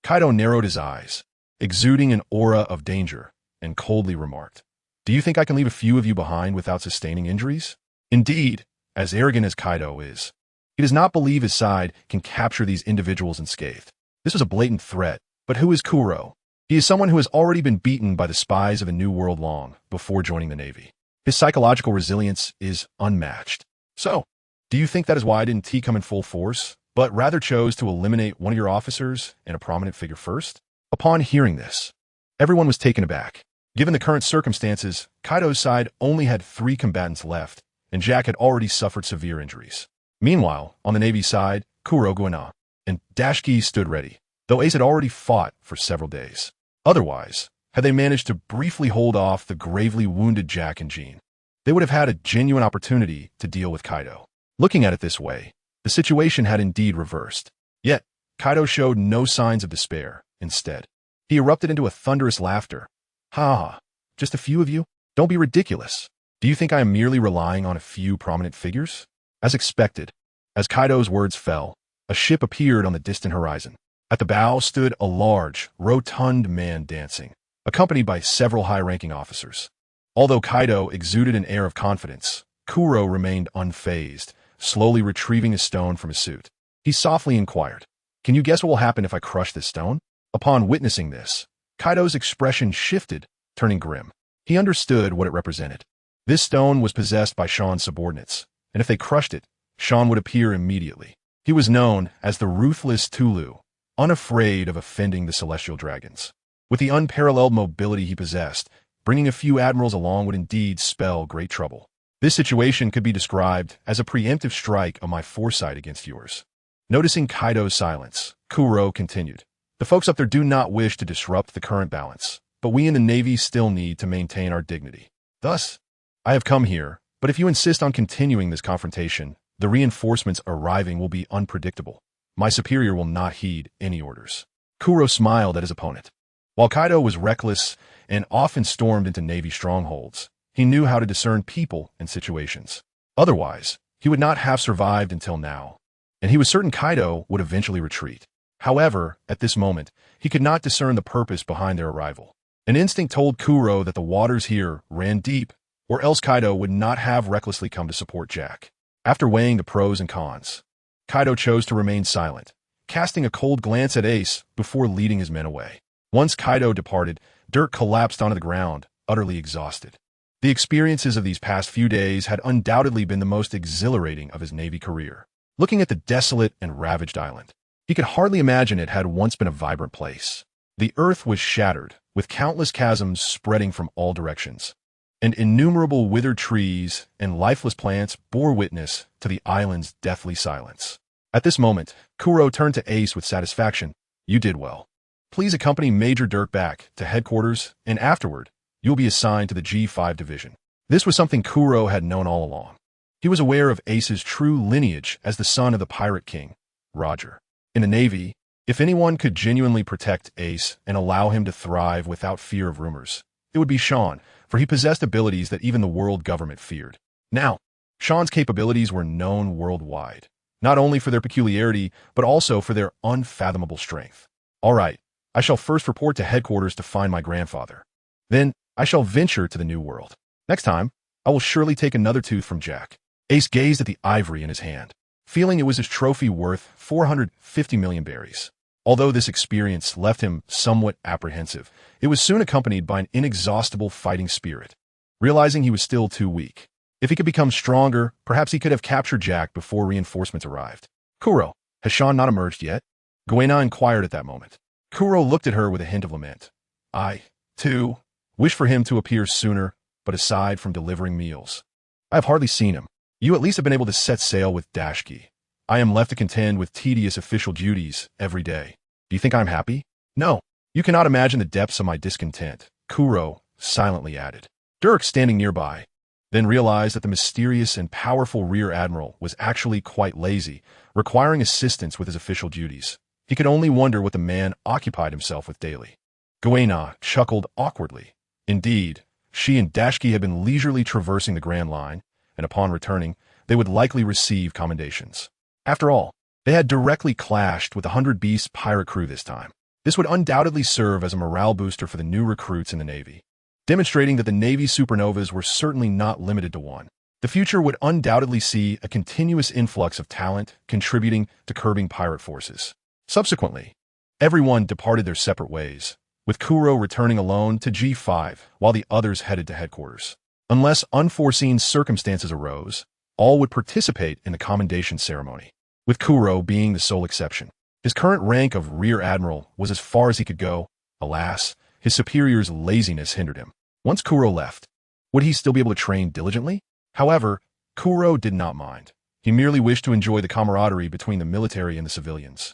Kaido narrowed his eyes, exuding an aura of danger, and coldly remarked, "Do you think I can leave a few of you behind without sustaining injuries?" Indeed, as arrogant as Kaido is, he does not believe his side can capture these individuals unscathed. This was a blatant threat, but who is Kuro? He is someone who has already been beaten by the spies of the New World long before joining the Navy. His psychological resilience is unmatched. So, do you think that is why I didn't come in full force, but rather chose to eliminate one of your officers and a prominent figure first? Upon hearing this, everyone was taken aback. Given the current circumstances, Kaido's side only had 3 combatants left, and Jack had already suffered severe injuries. Meanwhile, on the Navy side, Kuro, Guena, and Dashki stood ready, though Ace had already fought for several days. Otherwise, had they managed to briefly hold off the gravely wounded Jack and Jean. they would have had a genuine opportunity to deal with Kaido. Looking at it this way, the situation had indeed reversed. Yet, Kaido showed no signs of despair. Instead, he erupted into a thunderous laughter. Ha ha, just a few of you? Don't be ridiculous. Do you think I am merely relying on a few prominent figures? As expected, as Kaido's words fell, a ship appeared on the distant horizon. At the bow stood a large, rotund man dancing, accompanied by several high-ranking officers. Although Kaido exuded an air of confidence, Kuro remained unfazed, slowly retrieving a stone from his suit. He softly inquired, "Can you guess what will happen if I crush this stone?" Upon witnessing this, Kaido's expression shifted, turning grim. He understood what it represented. This stone was possessed by Sean's subordinates, and if they crushed it, Sean would appear immediately. He was known as the ruthless Tulu, unafraid of offending the celestial dragons. With the unparalleled mobility he possessed, bringing a few admirals along would indeed spell great trouble. This situation could be described as a preemptive strike of my foresight against yours. Noticing Kaido's silence, Kuro continued, "The folks up there do not wish to disrupt the current balance, but we in the Navy still need to maintain our dignity. Thus, I have come here, but if you insist on continuing this confrontation, the reinforcements arriving will be unpredictable. My superior will not heed any orders." Kuro smiled at his opponent. While Kaido was reckless and often stormed into Navy strongholds, he knew how to discern people and situations. Otherwise, he would not have survived until now, and he was certain Kaido would eventually retreat. However, at this moment, he could not discern the purpose behind their arrival. An instinct told Kuro that the waters here ran deep, or else Kaido would not have recklessly come to support Jack. After weighing the pros and cons, Kaido chose to remain silent, casting a cold glance at Ace before leading his men away. Once Kaido departed, Dirk collapsed onto the ground, utterly exhausted. The experiences of these past few days had undoubtedly been the most exhilarating of his Navy career. Looking at the desolate and ravaged island, he could hardly imagine it had once been a vibrant place. The earth was shattered, with countless chasms spreading from all directions, and innumerable withered trees and lifeless plants bore witness to the island's deathly silence. At this moment, Kuro turned to Ace with satisfaction. "You did well. Please accompany Major Dirk back to headquarters, and afterward, you'll be assigned to the G5 division." This was something Kuro had known all along. He was aware of Ace's true lineage as the son of the pirate king, Roger. In the Navy, if anyone could genuinely protect Ace and allow him to thrive without fear of rumors, it would be Sean, for he possessed abilities that even the world government feared. Now, Sean's capabilities were known worldwide, not only for their peculiarity, but also for their unfathomable strength. "All right, I shall first report to headquarters to find my grandfather. Then, I shall venture to the New World. Next time, I will surely take another tooth from Jack." Ace gazed at the ivory in his hand, feeling it was his trophy worth 450 million berries. Although this experience left him somewhat apprehensive, it was soon accompanied by an inexhaustible fighting spirit. Realizing he was still too weak, if he could become stronger, perhaps he could have captured Jack before reinforcements arrived. "Kuro, has Sean not emerged yet?" Guena inquired at that moment. Kuro looked at her with a hint of lament. "I, too, wish for him to appear sooner, but aside from delivering meals, I have hardly seen him. You at least have been able to set sail with Dashki. I am left to contend with tedious official duties every day. Do you think I'm happy?" "No, you cannot imagine the depths of my discontent," Kuro silently added. Dirk, standing nearby, then realized that the mysterious and powerful Rear Admiral was actually quite lazy, requiring assistance with his official duties. He could only wonder what the man occupied himself with daily. Guena chuckled awkwardly. Indeed, she and Dashki had been leisurely traversing the Grand Line, and upon returning, they would likely receive commendations. After all, they had directly clashed with the 100 Beasts pirate crew this time. This would undoubtedly serve as a morale booster for the new recruits in the Navy, demonstrating that the Navy supernovas were certainly not limited to one. The future would undoubtedly see a continuous influx of talent contributing to curbing pirate forces. Subsequently, everyone departed their separate ways, with Kuro returning alone to G5 while the others headed to headquarters. Unless unforeseen circumstances arose, all would participate in the commendation ceremony, with Kuro being the sole exception. His current rank of Rear Admiral was as far as he could go. Alas, his superior's laziness hindered him. Once Kuro left, would he still be able to train diligently? However, Kuro did not mind. He merely wished to enjoy the camaraderie between the military and the civilians.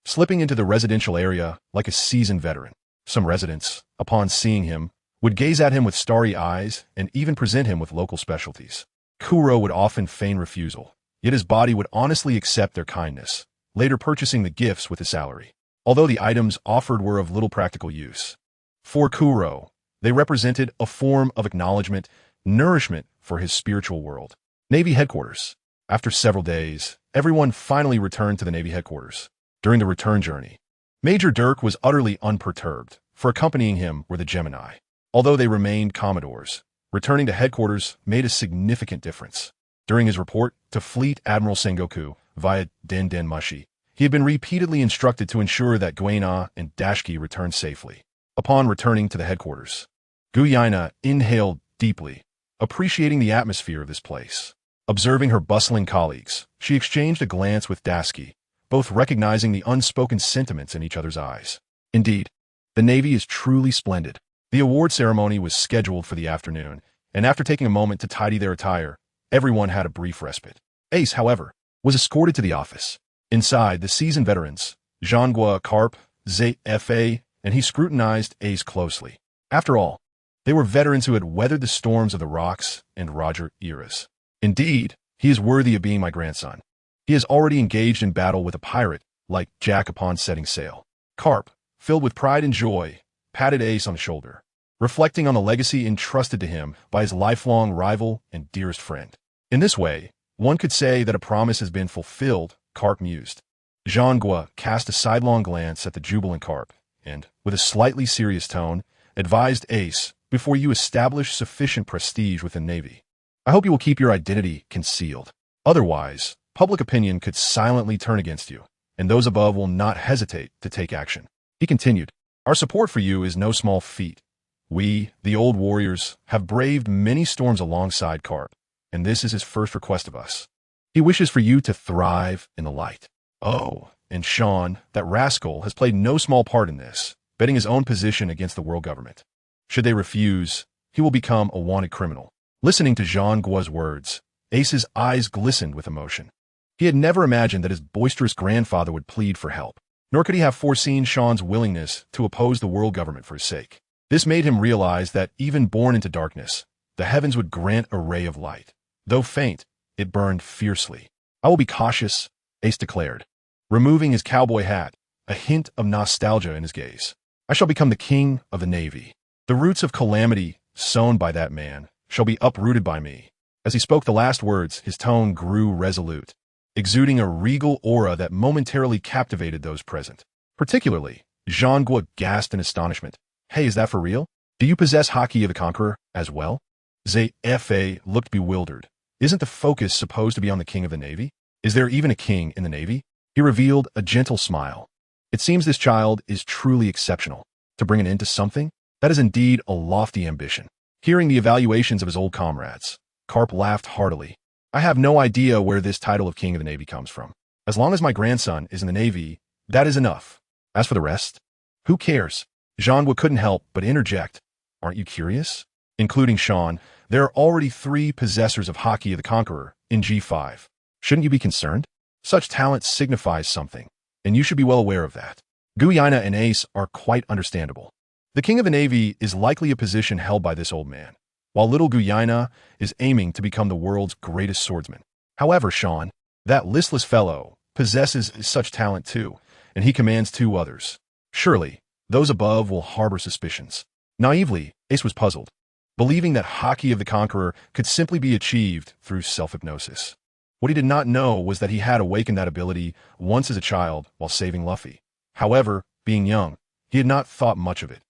Slipping into the residential area like a seasoned veteran, some residents, upon seeing him, would gaze at him with starry eyes and even present him with local specialties. Kuro would often feign refusal, yet his body would honestly accept their kindness, later purchasing the gifts with his salary. Although the items offered were of little practical use, for Kuro, they represented a form of acknowledgement, nourishment for his spiritual world. Navy headquarters. After several days, everyone finally returned to the Navy headquarters. During the return journey, Major Dirk was utterly unperturbed, for accompanying him were the Gemini. Although they remained Commodores, returning to headquarters made a significant difference. During his report to Fleet Admiral Sengoku via Den Den Mushi, he had been repeatedly instructed to ensure that Guena and Dashki returned safely. Upon returning to the headquarters, Guyaina inhaled deeply, appreciating the atmosphere of this place. Observing her bustling colleagues, she exchanged a glance with Dashki, both recognizing the unspoken sentiments in each other's eyes. Indeed, the Navy is truly splendid. The award ceremony was scheduled for the afternoon, and after taking a moment to tidy their attire, everyone had a brief respite. Ace, however, was escorted to the office. Inside, the seasoned veterans, Jean-Gua Carp, ZFA, and he scrutinized Ace closely. After all, they were veterans who had weathered the storms of the Rocks and Roger eras. Indeed, he is worthy of being my grandson. He has already engaged in battle with a pirate, like Jack upon setting sail. Carp, filled with pride and joy, patted Ace on the shoulder, reflecting on the legacy entrusted to him by his lifelong rival and dearest friend. In this way, one could say that a promise has been fulfilled, Carp mused. Jean-Gua cast a sidelong glance at the jubilant Carp, and, with a slightly serious tone, advised Ace, before you establish sufficient prestige within Navy, I hope you will keep your identity concealed. Otherwise, public opinion could silently turn against you, and those above will not hesitate to take action. He continued, our support for you is no small feat. We, the old warriors, have braved many storms alongside Carp, and this is his first request of us. He wishes for you to thrive in the light. Oh, and Sean, that rascal, has played no small part in this, betting his own position against the world government. Should they refuse, he will become a wanted criminal. Listening to Jean-Gua's words, Ace's eyes glistened with emotion. He had never imagined that his boisterous grandfather would plead for help, nor could he have foreseen Sean's willingness to oppose the world government for his sake. This made him realize that even born into darkness, the heavens would grant a ray of light. Though faint, it burned fiercely. I will be cautious, Ace declared, removing his cowboy hat, a hint of nostalgia in his gaze. I shall become the king of the Navy. The roots of calamity sown by that man shall be uprooted by me. As he spoke the last words, his tone grew resolute, exuding a regal aura that momentarily captivated those present. Particularly, Jean-Gua gasped in astonishment. Hey, is that for real? Do you possess Haki of the Conqueror as well? ZFA looked bewildered. Isn't the focus supposed to be on the king of the Navy? Is there even a king in the Navy? He revealed a gentle smile. It seems this child is truly exceptional. To bring an end to something? That is indeed a lofty ambition. Hearing the evaluations of his old comrades, Carp laughed heartily. I have no idea where this title of King of the Navy comes from. As long as my grandson is in the Navy, that is enough. As for the rest, who cares? Jean-Gua couldn't help but interject. Aren't you curious? Including Sean, there are already 3 possessors of Haki of the Conqueror in G5. Shouldn't you be concerned? Such talent signifies something, and you should be well aware of that. Guyaina and Ace are quite understandable. The King of the Navy is likely a position held by this old man, while little Guyaina is aiming to become the world's greatest swordsman. However, Sean, that listless fellow, possesses such talent too, and he commands 2 others. Surely, those above will harbor suspicions. Naively, Ace was puzzled, believing that Haki of the Conqueror could simply be achieved through self-hypnosis. What he did not know was that he had awakened that ability once as a child while saving Luffy. However, being young, he had not thought much of it,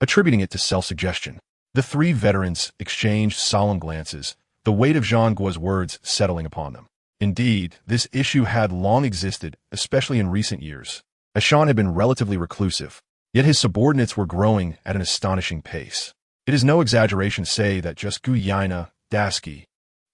attributing it to self-suggestion. The 3 veterans exchanged solemn glances, the weight of Jean-Gua's words settling upon them. Indeed, this issue had long existed, especially in recent years, as Sean had been relatively reclusive, yet his subordinates were growing at an astonishing pace. It is no exaggeration to say that just Guyaina, Dashki,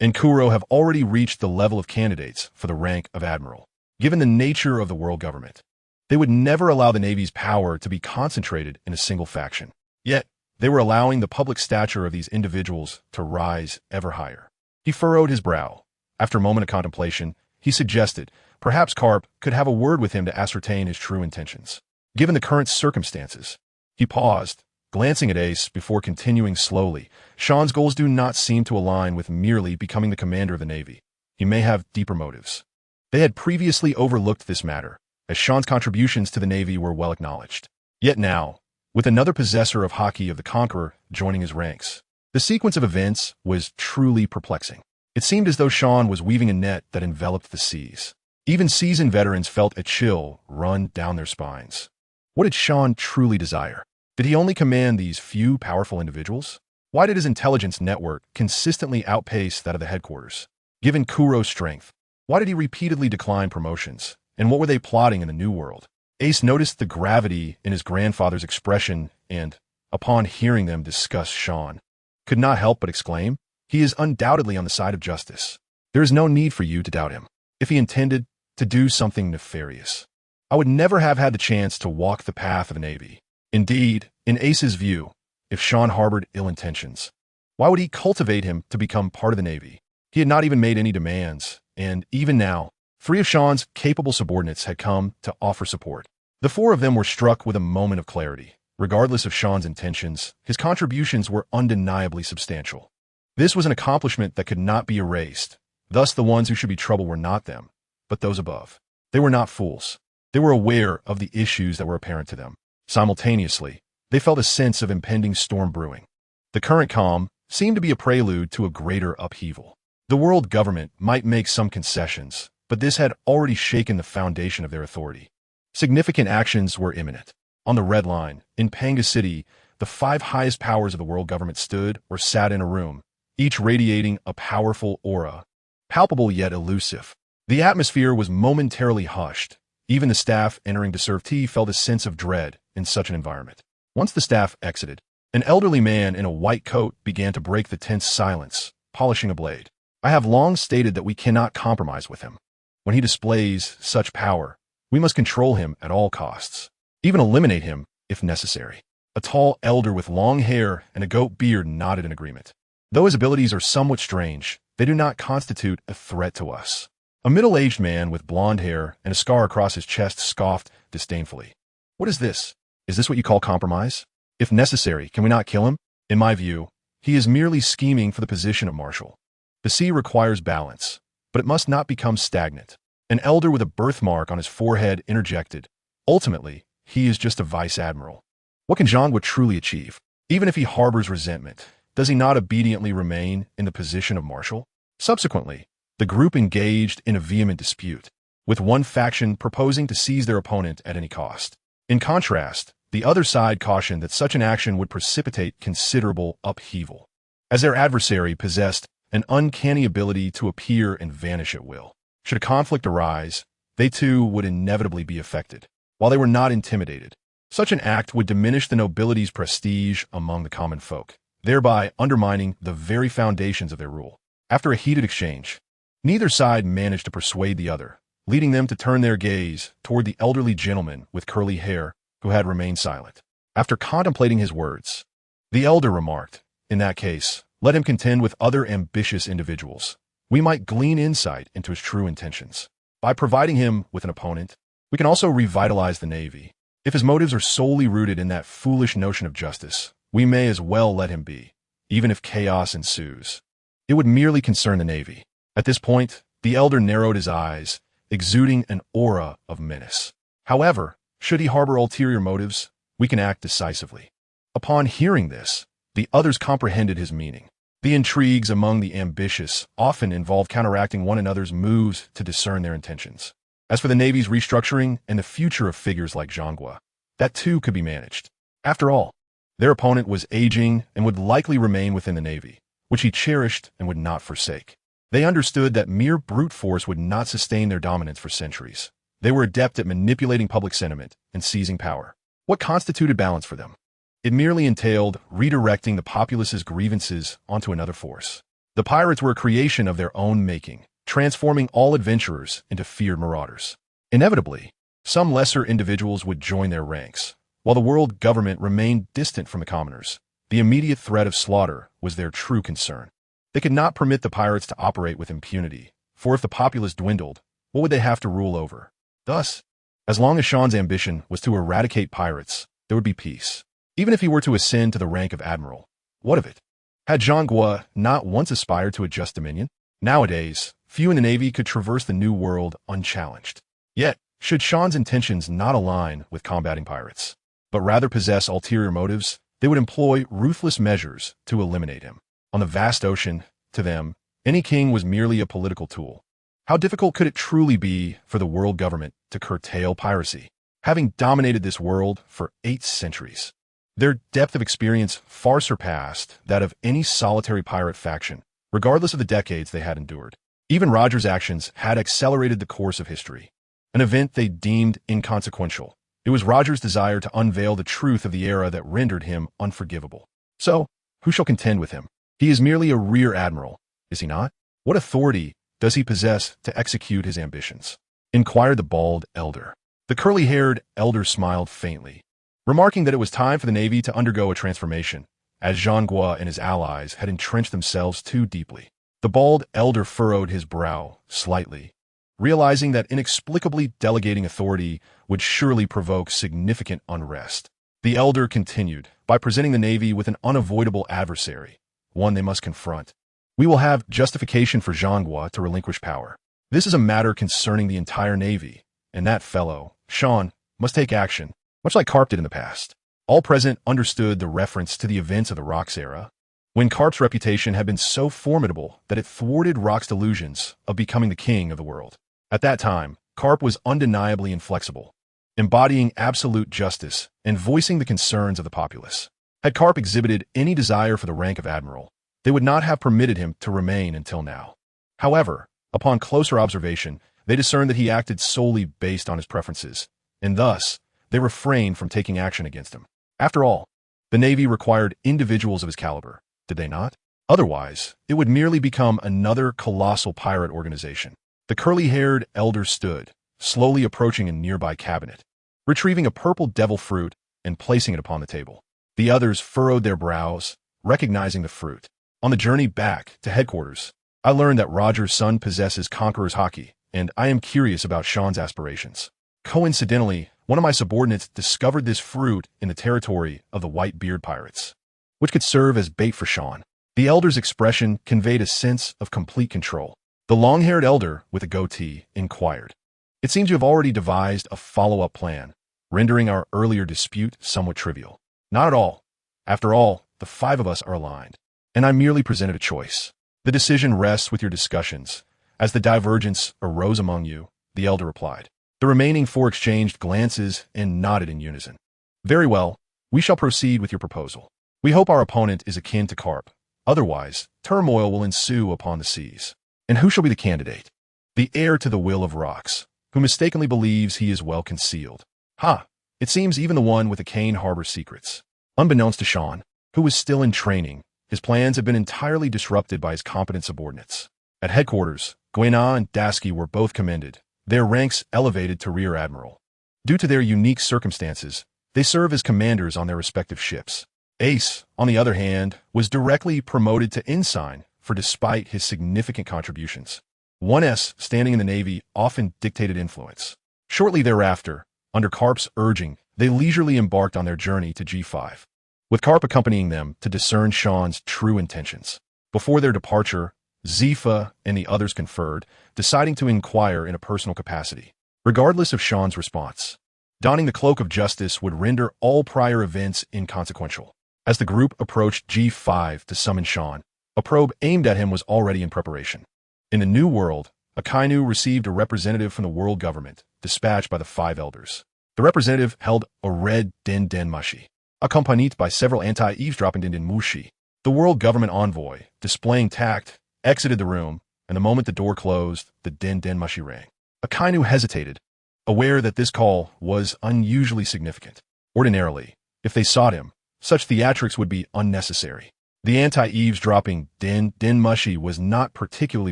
and Kuro have already reached the level of candidates for the rank of admiral. Given the nature of the world government, they would never allow the Navy's power to be concentrated in a single faction. Yet, they were allowing the public stature of these individuals to rise ever higher. He furrowed his brow. After a moment of contemplation, he suggested perhaps Carp could have a word with him to ascertain his true intentions. Given the current circumstances, he paused, Glancing at Ace before continuing slowly, Sean's goals do not seem to align with merely becoming the commander of the Navy. He may have deeper motives. They had previously overlooked this matter, as Sean's contributions to the Navy were well acknowledged. Yet now, with another possessor of Haki of the Conqueror joining his ranks, the sequence of events was truly perplexing. It seemed as though Sean was weaving a net that enveloped the seas. Even seasoned veterans felt a chill run down their spines. What did Sean truly desire? Did he only command these few powerful individuals? Why did his intelligence network consistently outpace that of the headquarters? Given Kuro's strength, why did he repeatedly decline promotions? And what were they plotting in the New World? Ace noticed the gravity in his grandfather's expression and, upon hearing them discuss Sean, could not help but exclaim, "He is undoubtedly on the side of justice. There is no need for you to doubt him. If he intended to do something nefarious, I would never have had the chance to walk the path of the Navy." Indeed, in Ace's view, if Sean harbored ill intentions, why would he cultivate him to become part of the Navy? He had not even made any demands, and even now, 3 of Sean's capable subordinates had come to offer support. The 4 of them were struck with a moment of clarity. Regardless of Sean's intentions, his contributions were undeniably substantial. This was an accomplishment that could not be erased. Thus, the ones who should be troubled were not them, but those above. They were not fools. They were aware of the issues that were apparent to them. Simultaneously, they felt a sense of impending storm brewing. The current calm seemed to be a prelude to a greater upheaval. The world government might make some concessions, but this had already shaken the foundation of their authority. Significant actions were imminent. On the Red Line, in Panga City, the 5 highest powers of the world government stood or sat in a room, each radiating a powerful aura, palpable yet elusive. The atmosphere was momentarily hushed. Even the staff entering to serve tea felt a sense of dread in such an environment. Once the staff exited, an elderly man in a white coat began to break the tense silence, polishing a blade. "I have long stated that we cannot compromise with him. When he displays such power, we must control him at all costs, even eliminate him if necessary." A tall elder with long hair and a goat beard nodded in agreement. "Though his abilities are somewhat strange, they do not constitute a threat to us." A middle-aged man with blonde hair and a scar across his chest scoffed disdainfully. "What is this? Is this what you call compromise? If necessary, can we not kill him? In my view, he is merely scheming for the position of marshal. The sea requires balance, but it must not become stagnant." An elder with a birthmark on his forehead interjected, "Ultimately, he is just a vice admiral. What can Zhangwa truly achieve? Even if he harbors resentment, does he not obediently remain in the position of marshal?" Subsequently, the group engaged in a vehement dispute, with one faction proposing to seize their opponent at any cost. In contrast, the other side cautioned that such an action would precipitate considerable upheaval, as their adversary possessed an uncanny ability to appear and vanish at will. Should a conflict arise, they too would inevitably be affected. While they were not intimidated, such an act would diminish the nobility's prestige among the common folk, thereby undermining the very foundations of their rule. After a heated exchange, neither side managed to persuade the other, leading them to turn their gaze toward the elderly gentleman with curly hair who had remained silent. After contemplating his words, the elder remarked, "In that case, let him contend with other ambitious individuals. We might glean insight into his true intentions. By providing him with an opponent, we can also revitalize the Navy. If his motives are solely rooted in that foolish notion of justice, we may as well let him be, even if chaos ensues. It would merely concern the Navy." At this point, the elder narrowed his eyes, exuding an aura of menace. "However, should he harbor ulterior motives, we can act decisively." Upon hearing this, the others comprehended his meaning. The intrigues among the ambitious often involve counteracting one another's moves to discern their intentions. As for the Navy's restructuring and the future of figures like Zhangwa, that too could be managed. After all, their opponent was aging and would likely remain within the Navy, which he cherished and would not forsake. They understood that mere brute force would not sustain their dominance for centuries. They were adept at manipulating public sentiment and seizing power. What constituted balance for them? It merely entailed redirecting the populace's grievances onto another force. The pirates were a creation of their own making, transforming all adventurers into feared marauders. Inevitably, some lesser individuals would join their ranks, while the world government remained distant from the commoners. The immediate threat of slaughter was their true concern. They could not permit the pirates to operate with impunity, for if the populace dwindled, what would they have to rule over? Thus, as long as Sean's ambition was to eradicate pirates, there would be peace. Even if he were to ascend to the rank of admiral, what of it? Had Zhang Guo not once aspired to a just dominion? Nowadays, few in the Navy could traverse the New World unchallenged. Yet, should Sean's intentions not align with combating pirates, but rather possess ulterior motives, they would employ ruthless measures to eliminate him. On the vast ocean, to them, any king was merely a political tool. How difficult could it truly be for the world government to curtail piracy, having dominated this world for 8 centuries? Their depth of experience far surpassed that of any solitary pirate faction, regardless of the decades they had endured. Even Roger's actions had accelerated the course of history, an event they deemed inconsequential. It was Roger's desire to unveil the truth of the era that rendered him unforgivable. So, who shall contend with him? He is merely a rear admiral, is he not? What authority does he possess to execute his ambitions? Inquired the bald elder. The curly-haired elder smiled faintly, remarking that it was time for the Navy to undergo a transformation, as Zhang Guo and his allies had entrenched themselves too deeply. The bald elder furrowed his brow slightly, realizing that inexplicably delegating authority would surely provoke significant unrest. The elder continued by presenting the Navy with an unavoidable adversary, one they must confront. We will have justification for Zhang Guo to relinquish power. This is a matter concerning the entire Navy, and that fellow, Sean, must take action, much like Carp did in the past. All present understood the reference to the events of the Rock's era, when Carp's reputation had been so formidable that it thwarted Rock's delusions of becoming the king of the world. At that time, Carp was undeniably inflexible, embodying absolute justice and voicing the concerns of the populace. Had Carp exhibited any desire for the rank of admiral, they would not have permitted him to remain until now. However, upon closer observation, they discerned that he acted solely based on his preferences, and thus, they refrained from taking action against him. After all, the Navy required individuals of his caliber, did they not? Otherwise, it would merely become another colossal pirate organization. The curly-haired elder stood, slowly approaching a nearby cabinet, retrieving a purple devil fruit and placing it upon the table. The others furrowed their brows, recognizing the fruit. On the journey back to headquarters, I learned that Roger's son possesses Conqueror's Haki, and I am curious about Sean's aspirations. Coincidentally, one of my subordinates discovered this fruit in the territory of the White-Beard pirates, which could serve as bait for Sean. The elder's expression conveyed a sense of complete control. The long-haired elder with a goatee inquired. It seems you have already devised a follow-up plan, rendering our earlier dispute somewhat trivial. Not at all. After all, the 5 of us are aligned, and I merely presented a choice. The decision rests with your discussions. As the divergence arose among you, the elder replied. The remaining 4 exchanged glances and nodded in unison. Very well, we shall proceed with your proposal. We hope our opponent is akin to Carp. Otherwise, turmoil will ensue upon the seas. And who shall be the candidate? The heir to the will of rocks, who mistakenly believes he is well concealed. Ha! It seems even the one with the cane harbors secrets. Unbeknownst to Sean, who was still in training, his plans had been entirely disrupted by his competent subordinates. At headquarters, Guéna and Dasky were both commended, their ranks elevated to rear admiral. Due to their unique circumstances, they serve as commanders on their respective ships. Ace, on the other hand, was directly promoted to ensign, for despite his significant contributions, 1S standing in the Navy often dictated influence. Shortly thereafter, under Carp's urging, they leisurely embarked on their journey to G5, with Carp accompanying them to discern Sean's true intentions. Before their departure, Zifa and the others conferred, deciding to inquire in a personal capacity, regardless of Sean's response. Donning the cloak of justice would render all prior events inconsequential. As the group approached G5 to summon Sean, a probe aimed at him was already in preparation. In the New World, Akainu received a representative from the world government, dispatched by the 5 elders. The representative held a red den mushi, accompanied by several anti-eavesdropping den mushi. The world government envoy, displaying tact, exited the room, and the moment the door closed, the den mushi rang. Akainu hesitated, aware that this call was unusually significant. Ordinarily, if they sought him, such theatrics would be unnecessary. The anti-eavesdropping den mushi was not particularly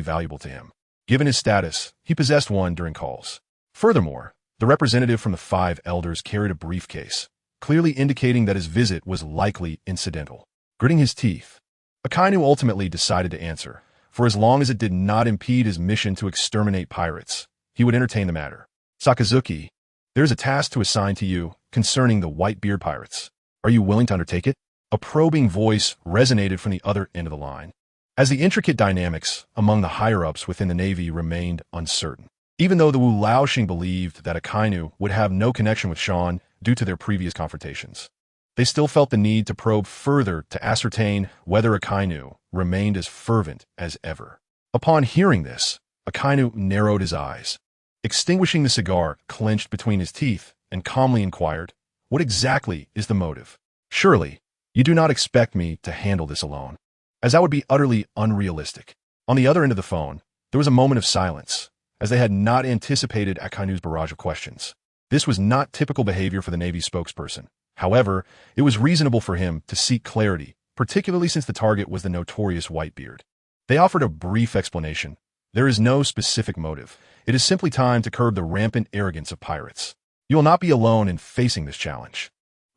valuable to him. Given his status, he possessed one during calls. Furthermore, the representative from the 5 elders carried a briefcase, clearly indicating that his visit was likely incidental. Gritting his teeth, Akainu ultimately decided to answer, for as long as it did not impede his mission to exterminate pirates, he would entertain the matter. Sakazuki, there is a task to assign to you concerning the White-Beard pirates. Are you willing to undertake it? A probing voice resonated from the other end of the line. As the intricate dynamics among the higher-ups within the Navy remained uncertain. Even though the Wu Laoxing believed that Akainu would have no connection with Sean due to their previous confrontations, they still felt the need to probe further to ascertain whether Akainu remained as fervent as ever. Upon hearing this, Akainu narrowed his eyes. Extinguishing the cigar clenched between his teeth and calmly inquired, "What exactly is the motive? Surely, you do not expect me to handle this alone, as that would be utterly unrealistic." On the other end of the phone, there was a moment of silence, as they had not anticipated Akainu's barrage of questions. This was not typical behavior for the Navy spokesperson. However, it was reasonable for him to seek clarity, particularly since the target was the notorious Whitebeard. They offered a brief explanation. "There is no specific motive. It is simply time to curb the rampant arrogance of pirates. You will not be alone in facing this challenge.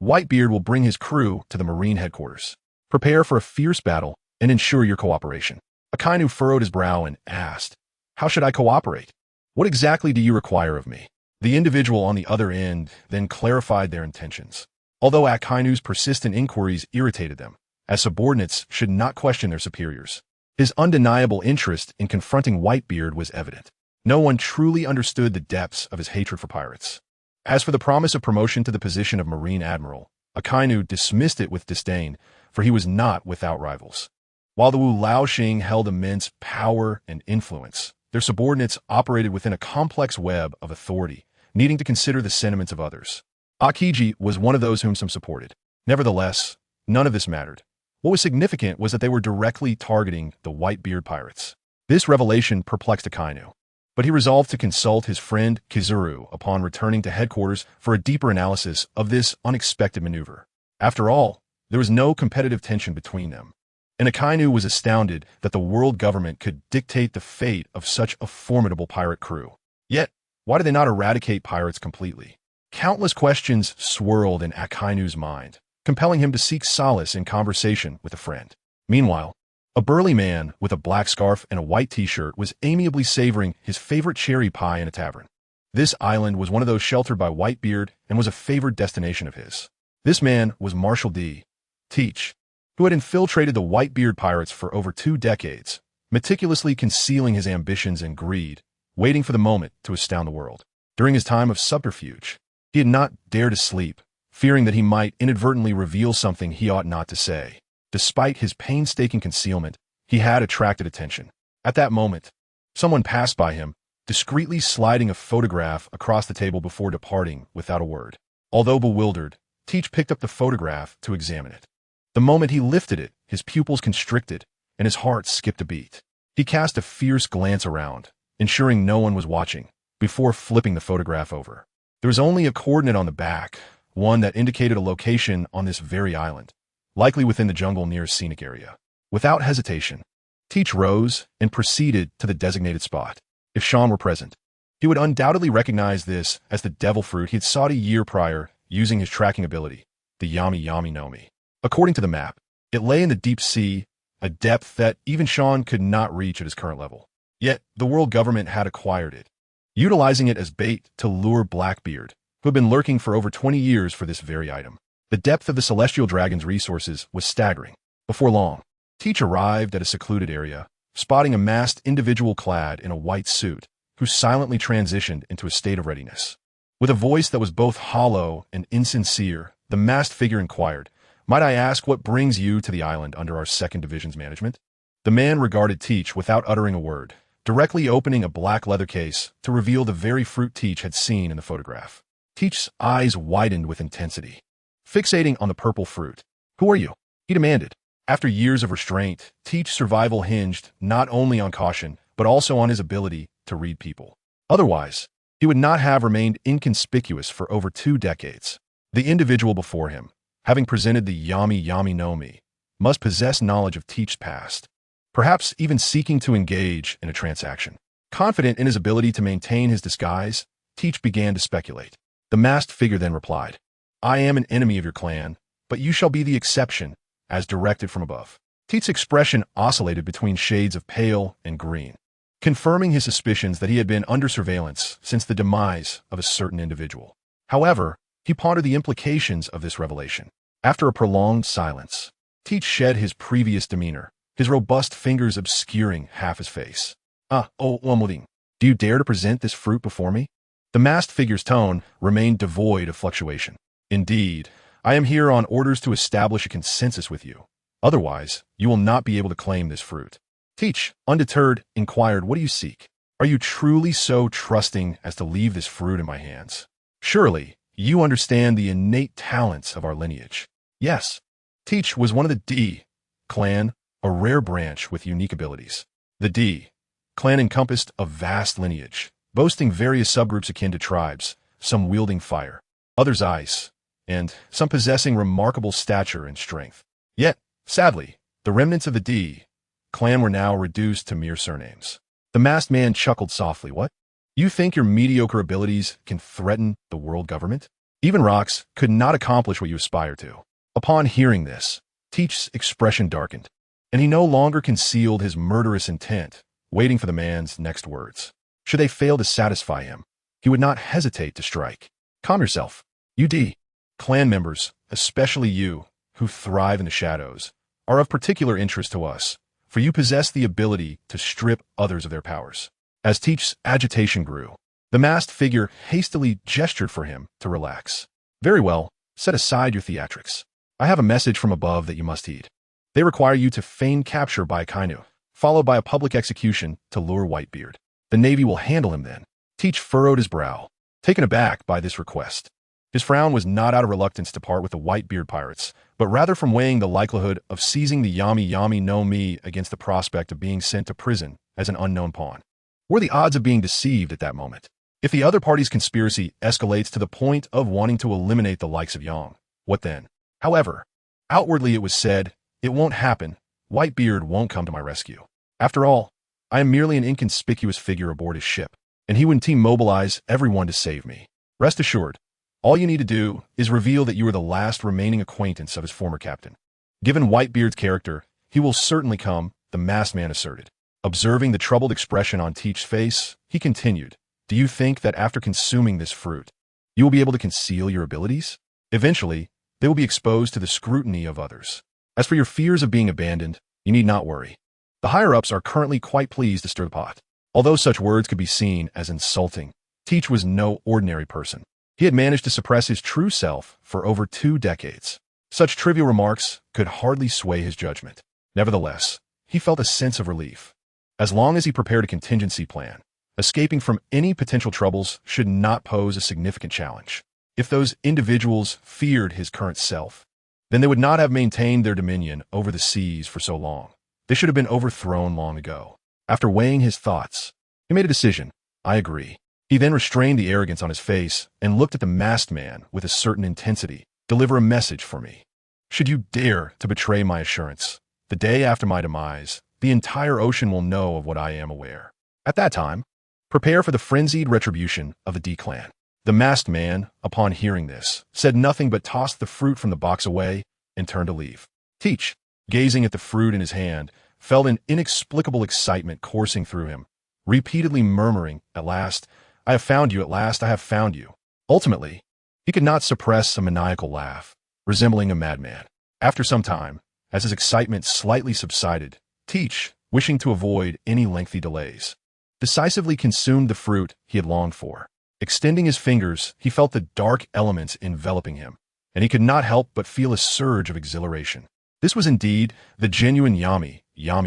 Whitebeard will bring his crew to the Marine headquarters. Prepare for a fierce battle and ensure your cooperation." Akainu furrowed his brow and asked, "How should I cooperate? What exactly do you require of me?" The individual on the other end then clarified their intentions. Although Akainu's persistent inquiries irritated them, as subordinates should not question their superiors, his undeniable interest in confronting Whitebeard was evident. No one truly understood the depths of his hatred for pirates. As for the promise of promotion to the position of Marine Admiral, Akainu dismissed it with disdain, for he was not without rivals. While the Wu Laoxing held immense power and influence, their subordinates operated within a complex web of authority, needing to consider the sentiments of others. Akiji was one of those whom some supported. Nevertheless, none of this mattered. What was significant was that they were directly targeting the Whitebeard pirates. This revelation perplexed Akainu, but he resolved to consult his friend Kizuru upon returning to headquarters for a deeper analysis of this unexpected maneuver. After all, there was no competitive tension between them, and Akainu was astounded that the world government could dictate the fate of such a formidable pirate crew. Yet, why did they not eradicate pirates completely? Countless questions swirled in Akainu's mind, compelling him to seek solace in conversation with a friend. Meanwhile, a burly man with a black scarf and a white t-shirt was amiably savoring his favorite cherry pie in a tavern. This island was one of those sheltered by Whitebeard and was a favored destination of his. This man was Marshal D. Teach, who had infiltrated the Whitebeard pirates for over 2 decades, meticulously concealing his ambitions and greed, waiting for the moment to astound the world. During his time of subterfuge, he had not dared to sleep, fearing that he might inadvertently reveal something he ought not to say. Despite his painstaking concealment, he had attracted attention. At that moment, someone passed by him, discreetly sliding a photograph across the table before departing without a word. Although bewildered, Teach picked up the photograph to examine it. The moment he lifted it, his pupils constricted, and his heart skipped a beat. He cast a fierce glance around, ensuring no one was watching, before flipping the photograph over. There was only a coordinate on the back, one that indicated a location on this very island, likely within the jungle near a scenic area. Without hesitation, Teach rose and proceeded to the designated spot. If Sean were present, he would undoubtedly recognize this as the devil fruit he had sought a year prior using his tracking ability, the Yami Yami Nomi. According to the map, it lay in the deep sea, a depth that even Sean could not reach at his current level. Yet, the world government had acquired it, utilizing it as bait to lure Blackbeard, who had been lurking for over 20 years for this very item. The depth of the Celestial Dragon's resources was staggering. Before long, Teach arrived at a secluded area, spotting a masked individual clad in a white suit, who silently transitioned into a state of readiness. With a voice that was both hollow and insincere, the masked figure inquired, "Might I ask what brings you to the island under our 2nd Division's management?" The man regarded Teach without uttering a word, directly opening a black leather case to reveal the very fruit Teach had seen in the photograph. Teach's eyes widened with intensity, fixating on the purple fruit. "Who are you?" he demanded. After years of restraint, Teach's survival hinged not only on caution, but also on his ability to read people. Otherwise, he would not have remained inconspicuous for over 2 decades. The individual before him, having presented the Yami Yami Nomi, must possess knowledge of Teach's past, perhaps even seeking to engage in a transaction. Confident in his ability to maintain his disguise, Teach began to speculate. The masked figure then replied, "I am an enemy of your clan, but you shall be the exception, as directed from above." Teach's expression oscillated between shades of pale and green, confirming his suspicions that he had been under surveillance since the demise of a certain individual. However, he pondered the implications of this revelation. After a prolonged silence, Teach shed his previous demeanor, his robust fingers obscuring half his face. Omoding, do you dare to present this fruit before me? The masked figure's tone remained devoid of fluctuation. Indeed, I am here on orders to establish a consensus with you. Otherwise, you will not be able to claim this fruit. Teach, undeterred, inquired, what do you seek? Are you truly so trusting as to leave this fruit in my hands? Surely, you understand the innate talents of our lineage. Yes. Teach was one of the D clan, a rare branch with unique abilities. The D clan encompassed a vast lineage, boasting various subgroups akin to tribes, some wielding fire, others ice, and some possessing remarkable stature and strength. Yet, sadly, the remnants of the D clan were now reduced to mere surnames. The masked man chuckled softly. What? You think your mediocre abilities can threaten the world government? Even rocks could not accomplish what you aspire to. Upon hearing this, Teach's expression darkened, and he no longer concealed his murderous intent, waiting for the man's next words. Should they fail to satisfy him, he would not hesitate to strike. Calm yourself. You D clan members, especially you, who thrive in the shadows, are of particular interest to us, for you possess the ability to strip others of their powers. As Teach's agitation grew, the masked figure hastily gestured for him to relax. Very well, set aside your theatrics. I have a message from above that you must heed. They require you to feign capture by Kainu, followed by a public execution to lure Whitebeard. The Navy will handle him then. Teach furrowed his brow, taken aback by this request. His frown was not out of reluctance to part with the Whitebeard pirates, but rather from weighing the likelihood of seizing the Yami no Mi against the prospect of being sent to prison as an unknown pawn. What are the odds of being deceived at that moment? If the other party's conspiracy escalates to the point of wanting to eliminate the likes of Yang, what then? However, outwardly it was said, it won't happen, Whitebeard won't come to my rescue. After all, I am merely an inconspicuous figure aboard his ship, and he would mobilize everyone to save me. Rest assured, all you need to do is reveal that you are the last remaining acquaintance of his former captain. Given Whitebeard's character, he will certainly come, the masked man asserted. Observing the troubled expression on Teach's face, he continued, do you think that after consuming this fruit, you will be able to conceal your abilities? Eventually, they will be exposed to the scrutiny of others. As for your fears of being abandoned, you need not worry. The higher-ups are currently quite pleased to stir the pot. Although such words could be seen as insulting, Teach was no ordinary person. He had managed to suppress his true self for over 2 decades. Such trivial remarks could hardly sway his judgment. Nevertheless, he felt a sense of relief. As long as he prepared a contingency plan, escaping from any potential troubles should not pose a significant challenge. If those individuals feared his current self, then they would not have maintained their dominion over the seas for so long. They should have been overthrown long ago. After weighing his thoughts, he made a decision. I agree. He then restrained the arrogance on his face and looked at the masked man with a certain intensity. Deliver a message for me. Should you dare to betray my assurance, the day after my demise, the entire ocean will know of what I am aware. At that time, prepare for the frenzied retribution of the D clan. The masked man, upon hearing this, said nothing but tossed the fruit from the box away and turned to leave. Teach, gazing at the fruit in his hand, felt an inexplicable excitement coursing through him, repeatedly murmuring, at last, I have found you, at last I have found you. Ultimately, he could not suppress a maniacal laugh, resembling a madman. After some time, as his excitement slightly subsided, Teach, wishing to avoid any lengthy delays, decisively consumed the fruit he had longed for. Extending his fingers, he felt the dark elements enveloping him, and he could not help but feel a surge of exhilaration. This was indeed the genuine Yami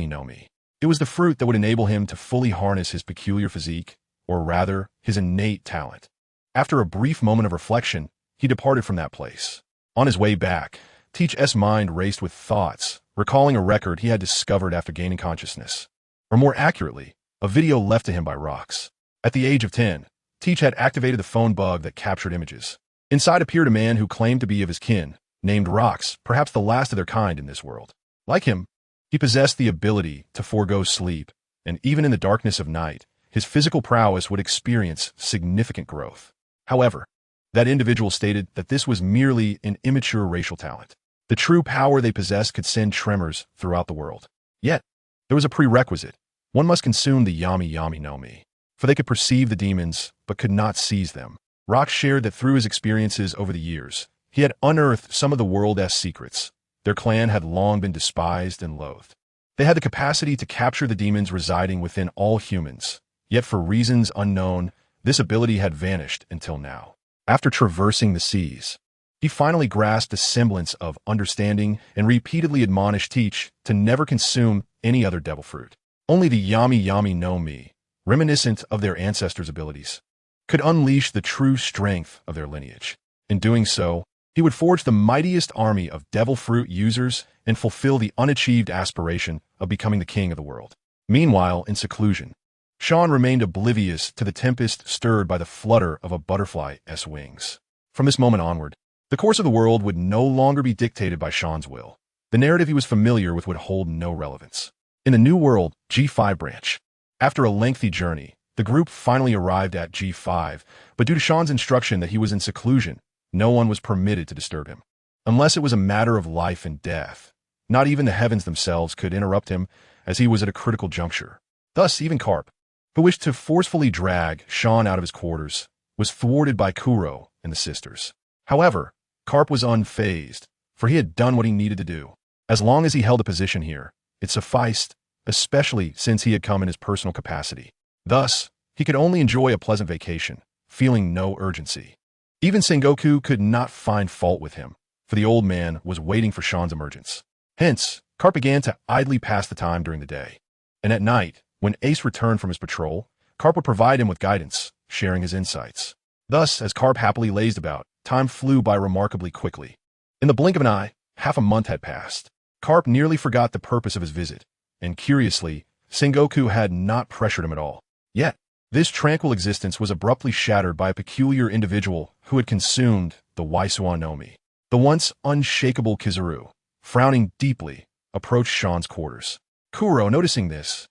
no Mi. It was the fruit that would enable him to fully harness his peculiar physique, or rather, his innate talent. After a brief moment of reflection, he departed from that place. On his way back, Teach's mind raced with thoughts, recalling a record he had discovered after gaining consciousness. Or more accurately, a video left to him by rocks. At the age of 10, Teach had activated the phone bug that captured images. Inside appeared a man who claimed to be of his kin, named Rocks, perhaps the last of their kind in this world. Like him, he possessed the ability to forego sleep, and even in the darkness of night, his physical prowess would experience significant growth. However, that individual stated that this was merely an immature racial talent. The true power they possessed could send tremors throughout the world. Yet, there was a prerequisite. One must consume the Yami no Mi, for they could perceive the demons, but could not seize them. Rock shared that through his experiences over the years, He had unearthed some of the world's secrets. Their clan had long been despised and loathed. They had the capacity to capture the demons residing within all humans, yet for reasons unknown, this ability had vanished until now. After traversing the seas, he finally grasped a semblance of understanding and repeatedly admonished Teach to never consume any other devil fruit. Only the Yami Yami no Mi, reminiscent of their ancestors' abilities, could unleash the true strength of their lineage. In doing so, he would forge the mightiest army of devil fruit users and fulfill the unachieved aspiration of becoming the king of the world. Meanwhile, in seclusion, Sean remained oblivious to the tempest stirred by the flutter of a butterfly's wings. From this moment onward, the course of the world would no longer be dictated by Sean's will. The narrative he was familiar with would hold no relevance. In the New World, G5 branch. After a lengthy journey, the group finally arrived at G5, but due to Sean's instruction that he was in seclusion, no one was permitted to disturb him. Unless it was a matter of life and death, not even the heavens themselves could interrupt him, as he was at a critical juncture. Thus, even Carp, who wished to forcefully drag Sean out of his quarters, was thwarted by Kuro and the sisters. However, Carp was unfazed, for he had done what he needed to do. As long as he held a position here, it sufficed, especially since he had come in his personal capacity. Thus, he could only enjoy a pleasant vacation, feeling no urgency. Even Sengoku could not find fault with him, for the old man was waiting for Sean's emergence. Hence, Carp began to idly pass the time during the day. And at night, when Ace returned from his patrol, Carp would provide him with guidance, sharing his insights. Thus, as Carp happily lazed about, time flew by remarkably quickly. In the blink of an eye, half a month had passed. Carp nearly forgot the purpose of his visit, and curiously, Sengoku had not pressured him at all. Yet, this tranquil existence was abruptly shattered by a peculiar individual who had consumed the Waisuan no Mi. The once unshakable Kizaru, frowning deeply, approached Sean's quarters. Kuro, noticing this,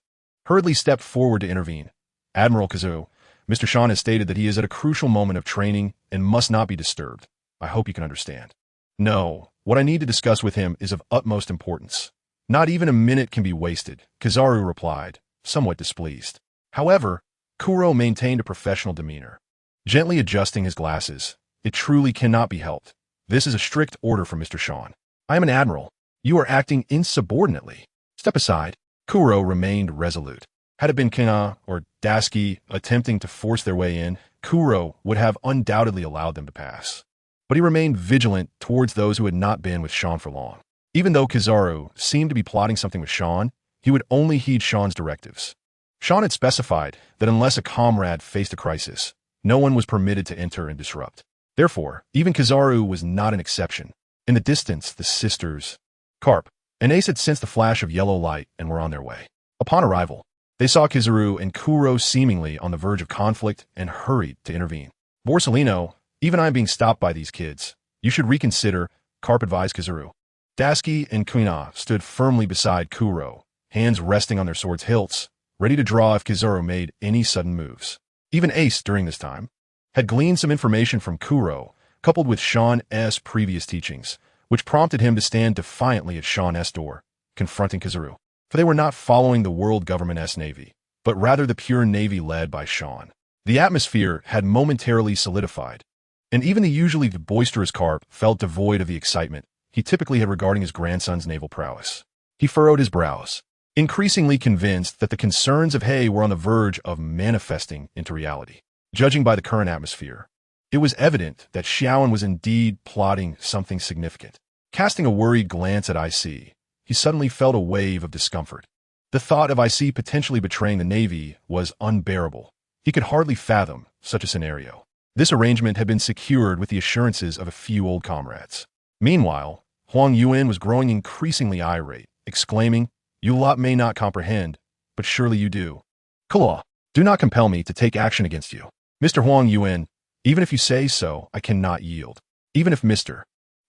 hurriedly stepped forward to intervene. Admiral Kizaru, Mr. Sean has stated that he is at a crucial moment of training and must not be disturbed. I hope you can understand. No, what I need to discuss with him is of utmost importance. Not even a minute can be wasted, Kizaru replied, somewhat displeased. However, Kuro maintained a professional demeanor. Gently adjusting his glasses, it truly cannot be helped. This is a strict order from Mr. Sean. I am an admiral. You are acting insubordinately. Step aside. Kuro remained resolute. Had it been Kina or Daisuke attempting to force their way in, Kuro would have undoubtedly allowed them to pass. But he remained vigilant towards those who had not been with Sean for long. Even though Kizaru seemed to be plotting something with Sean, he would only heed Sean's directives. Sean had specified that unless a comrade faced a crisis, no one was permitted to enter and disrupt. Therefore, even Kizaru was not an exception. In the distance, the sisters, Carp, and Ace had sensed the flash of yellow light and were on their way. Upon arrival, they saw Kizaru and Kuro seemingly on the verge of conflict and hurried to intervene. Borsellino, even I am being stopped by these kids. You should reconsider, Carp advised Kizaru. Daisuke and Kuina stood firmly beside Kuro, hands resting on their swords' hilts, ready to draw if Kizaru made any sudden moves. Even Ace, during this time, had gleaned some information from Kuro, coupled with Sean's previous teachings, which prompted him to stand defiantly at Sean's door, confronting Kizaru. For they were not following the world government's navy, but rather the pure navy led by Sean. The atmosphere had momentarily solidified, and even the usually boisterous Carp felt devoid of the excitement he typically had regarding his grandson's naval prowess. He furrowed his brows, increasingly convinced that the concerns of Hay were on the verge of manifesting into reality. Judging by the current atmosphere, it was evident that Xiaoan was indeed plotting something significant. Casting a worried glance at IC, he suddenly felt a wave of discomfort. The thought of IC potentially betraying the Navy was unbearable. He could hardly fathom such a scenario. This arrangement had been secured with the assurances of a few old comrades. Meanwhile, Huang Yuan was growing increasingly irate, exclaiming, "You lot may not comprehend, but surely you do. Kalaw, do not compel me to take action against you. Mr. Huang Yuan, even if you say so, I cannot yield. Even if Mr.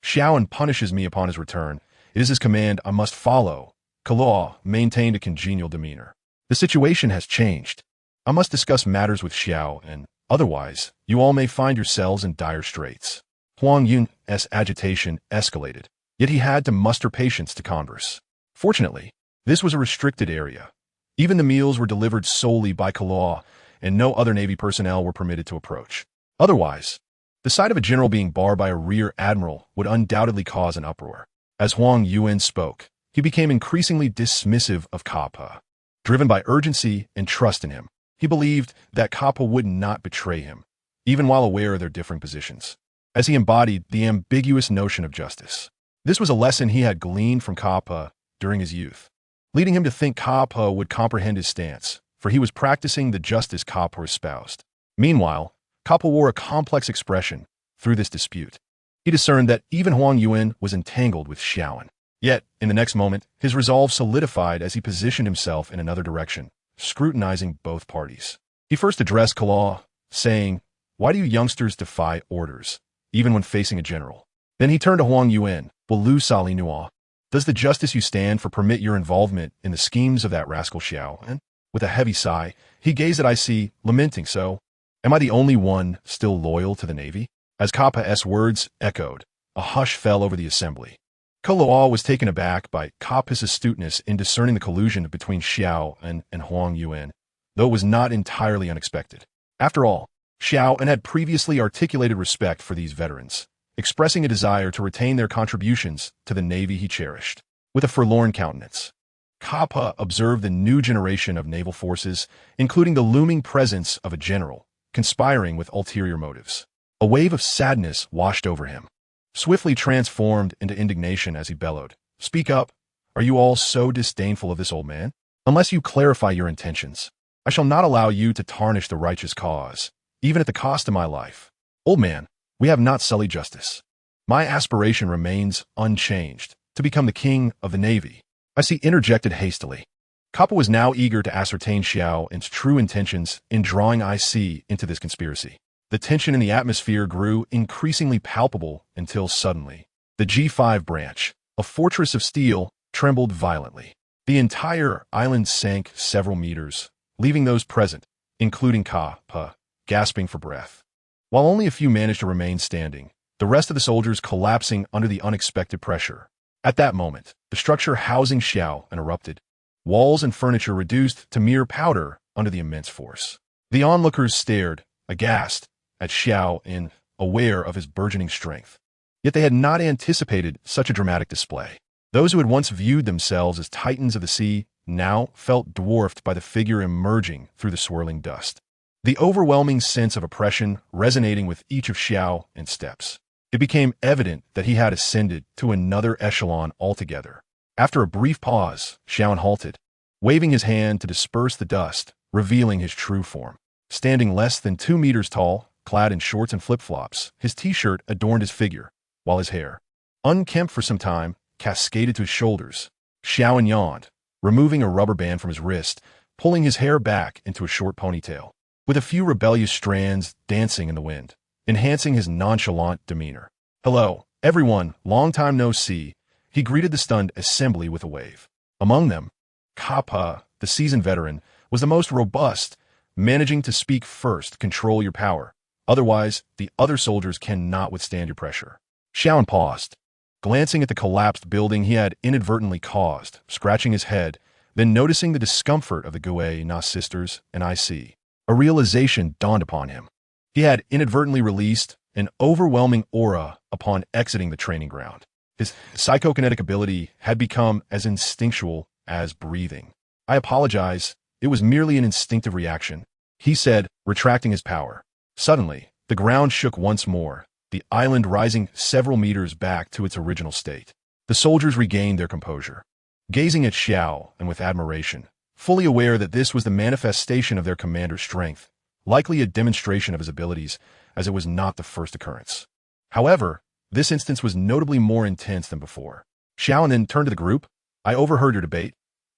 Xiaoan punishes me upon his return, it is his command I must follow." Kalaw maintained a congenial demeanor. The situation has changed. I must discuss matters with Xiao, and otherwise, you all may find yourselves in dire straits. Huang Yun's agitation escalated, yet he had to muster patience to converse. Fortunately, this was a restricted area. Even the meals were delivered solely by Kalaw, and no other Navy personnel were permitted to approach. Otherwise, The sight of a general being barred by a rear admiral would undoubtedly cause an uproar. As Huang Yuan spoke, he became increasingly dismissive of Kappa. Driven by urgency and trust in him, he believed that Kappa would not betray him, even while aware of their differing positions, as he embodied the ambiguous notion of justice. This was a lesson he had gleaned from Kappa during his youth, leading him to think Kappa would comprehend his stance, for he was practicing the justice Kappa espoused. Meanwhile, Kappa wore a complex expression through this dispute. He discerned that even Huang Yuan was entangled with Xiaoan. Yet, in the next moment, his resolve solidified as he positioned himself in another direction, scrutinizing both parties. He first addressed Kalaw, saying, "Why do you youngsters defy orders, even when facing a general?" Then he turned to Huang Yuan, "Will Lu Sali Nua, does the justice you stand for permit your involvement in the schemes of that rascal Xiaoan?" With a heavy sigh, he gazed at IC, lamenting, "So, am I the only one still loyal to the Navy?" As Kappa's words echoed, a hush fell over the assembly. Kalaw was taken aback by Kappa's astuteness in discerning the collusion between Xiaoan and Huang Yuan, though it was not entirely unexpected. After all, Xiaoan had previously articulated respect for these veterans, expressing a desire to retain their contributions to the Navy he cherished. With a forlorn countenance, Kappa observed the new generation of naval forces, including the looming presence of a general, conspiring with ulterior motives. A wave of sadness washed over him, swiftly transformed into indignation as he bellowed, "Speak up! Are you all so disdainful of this old man? Unless you clarify your intentions, I shall not allow you to tarnish the righteous cause, even at the cost of my life. Old man, we have not sullied justice. My aspiration remains unchanged, to become the king of the Navy." IC interjected hastily. Kappa was now eager to ascertain Xiaoan's true intentions in drawing IC into this conspiracy. The tension in the atmosphere grew increasingly palpable until suddenly, the G5 branch, a fortress of steel, trembled violently. The entire island sank several meters, leaving those present, including Kappa, gasping for breath. While only a few managed to remain standing, the rest of the soldiers collapsing under the unexpected pressure. At that moment, the structure housing Xiaoan erupted, walls and furniture reduced to mere powder under the immense force. The onlookers stared, aghast, at Xiaoan, aware of his burgeoning strength. Yet they had not anticipated such a dramatic display. Those who had once viewed themselves as titans of the sea now felt dwarfed by the figure emerging through the swirling dust. The overwhelming sense of oppression resonating with each of Xiaoan's steps. It became evident that he had ascended to another echelon altogether. After a brief pause, Xiaoan halted, waving his hand to disperse the dust, revealing his true form. Standing less than 2 meters tall, clad in shorts and flip-flops, his t-shirt adorned his figure, while his hair, unkempt for some time, cascaded to his shoulders. Xiaoan yawned, removing a rubber band from his wrist, pulling his hair back into a short ponytail, with a few rebellious strands dancing in the wind, enhancing his nonchalant demeanor. "Hello, everyone, long time no see," he greeted the stunned assembly with a wave. Among them, Kappa, the seasoned veteran, was the most robust, managing to speak first, "Control your power. Otherwise, the other soldiers cannot withstand your pressure." Xiaoan paused, glancing at the collapsed building he had inadvertently caused, scratching his head, then noticing the discomfort of the Gue Na sisters and IC. A realization dawned upon him. He had inadvertently released an overwhelming aura upon exiting the training ground. His psychokinetic ability had become as instinctual as breathing. "I apologize, it was merely an instinctive reaction," he said, retracting his power. Suddenly, the ground shook once more, the island rising several meters back to its original state. The soldiers regained their composure, gazing at Xiaoan with admiration, fully aware that this was the manifestation of their commander's strength, likely a demonstration of his abilities, as it was not the first occurrence. However, this instance was notably more intense than before. Xiaoan then turned to the group. "I overheard your debate.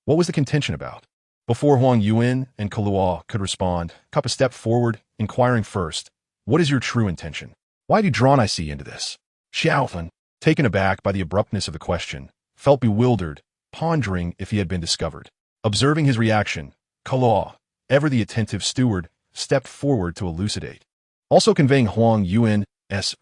What was the contention about?" Before Huang Yuan and Kalaw could respond, Kappa stepped forward, inquiring first, "What is your true intention? Why have you drawn IC into this?" Xiaoan, taken aback by the abruptness of the question, felt bewildered, pondering if he had been discovered. Observing his reaction, Kalaw, ever the attentive steward, stepped forward to elucidate, also conveying Huang Yuan's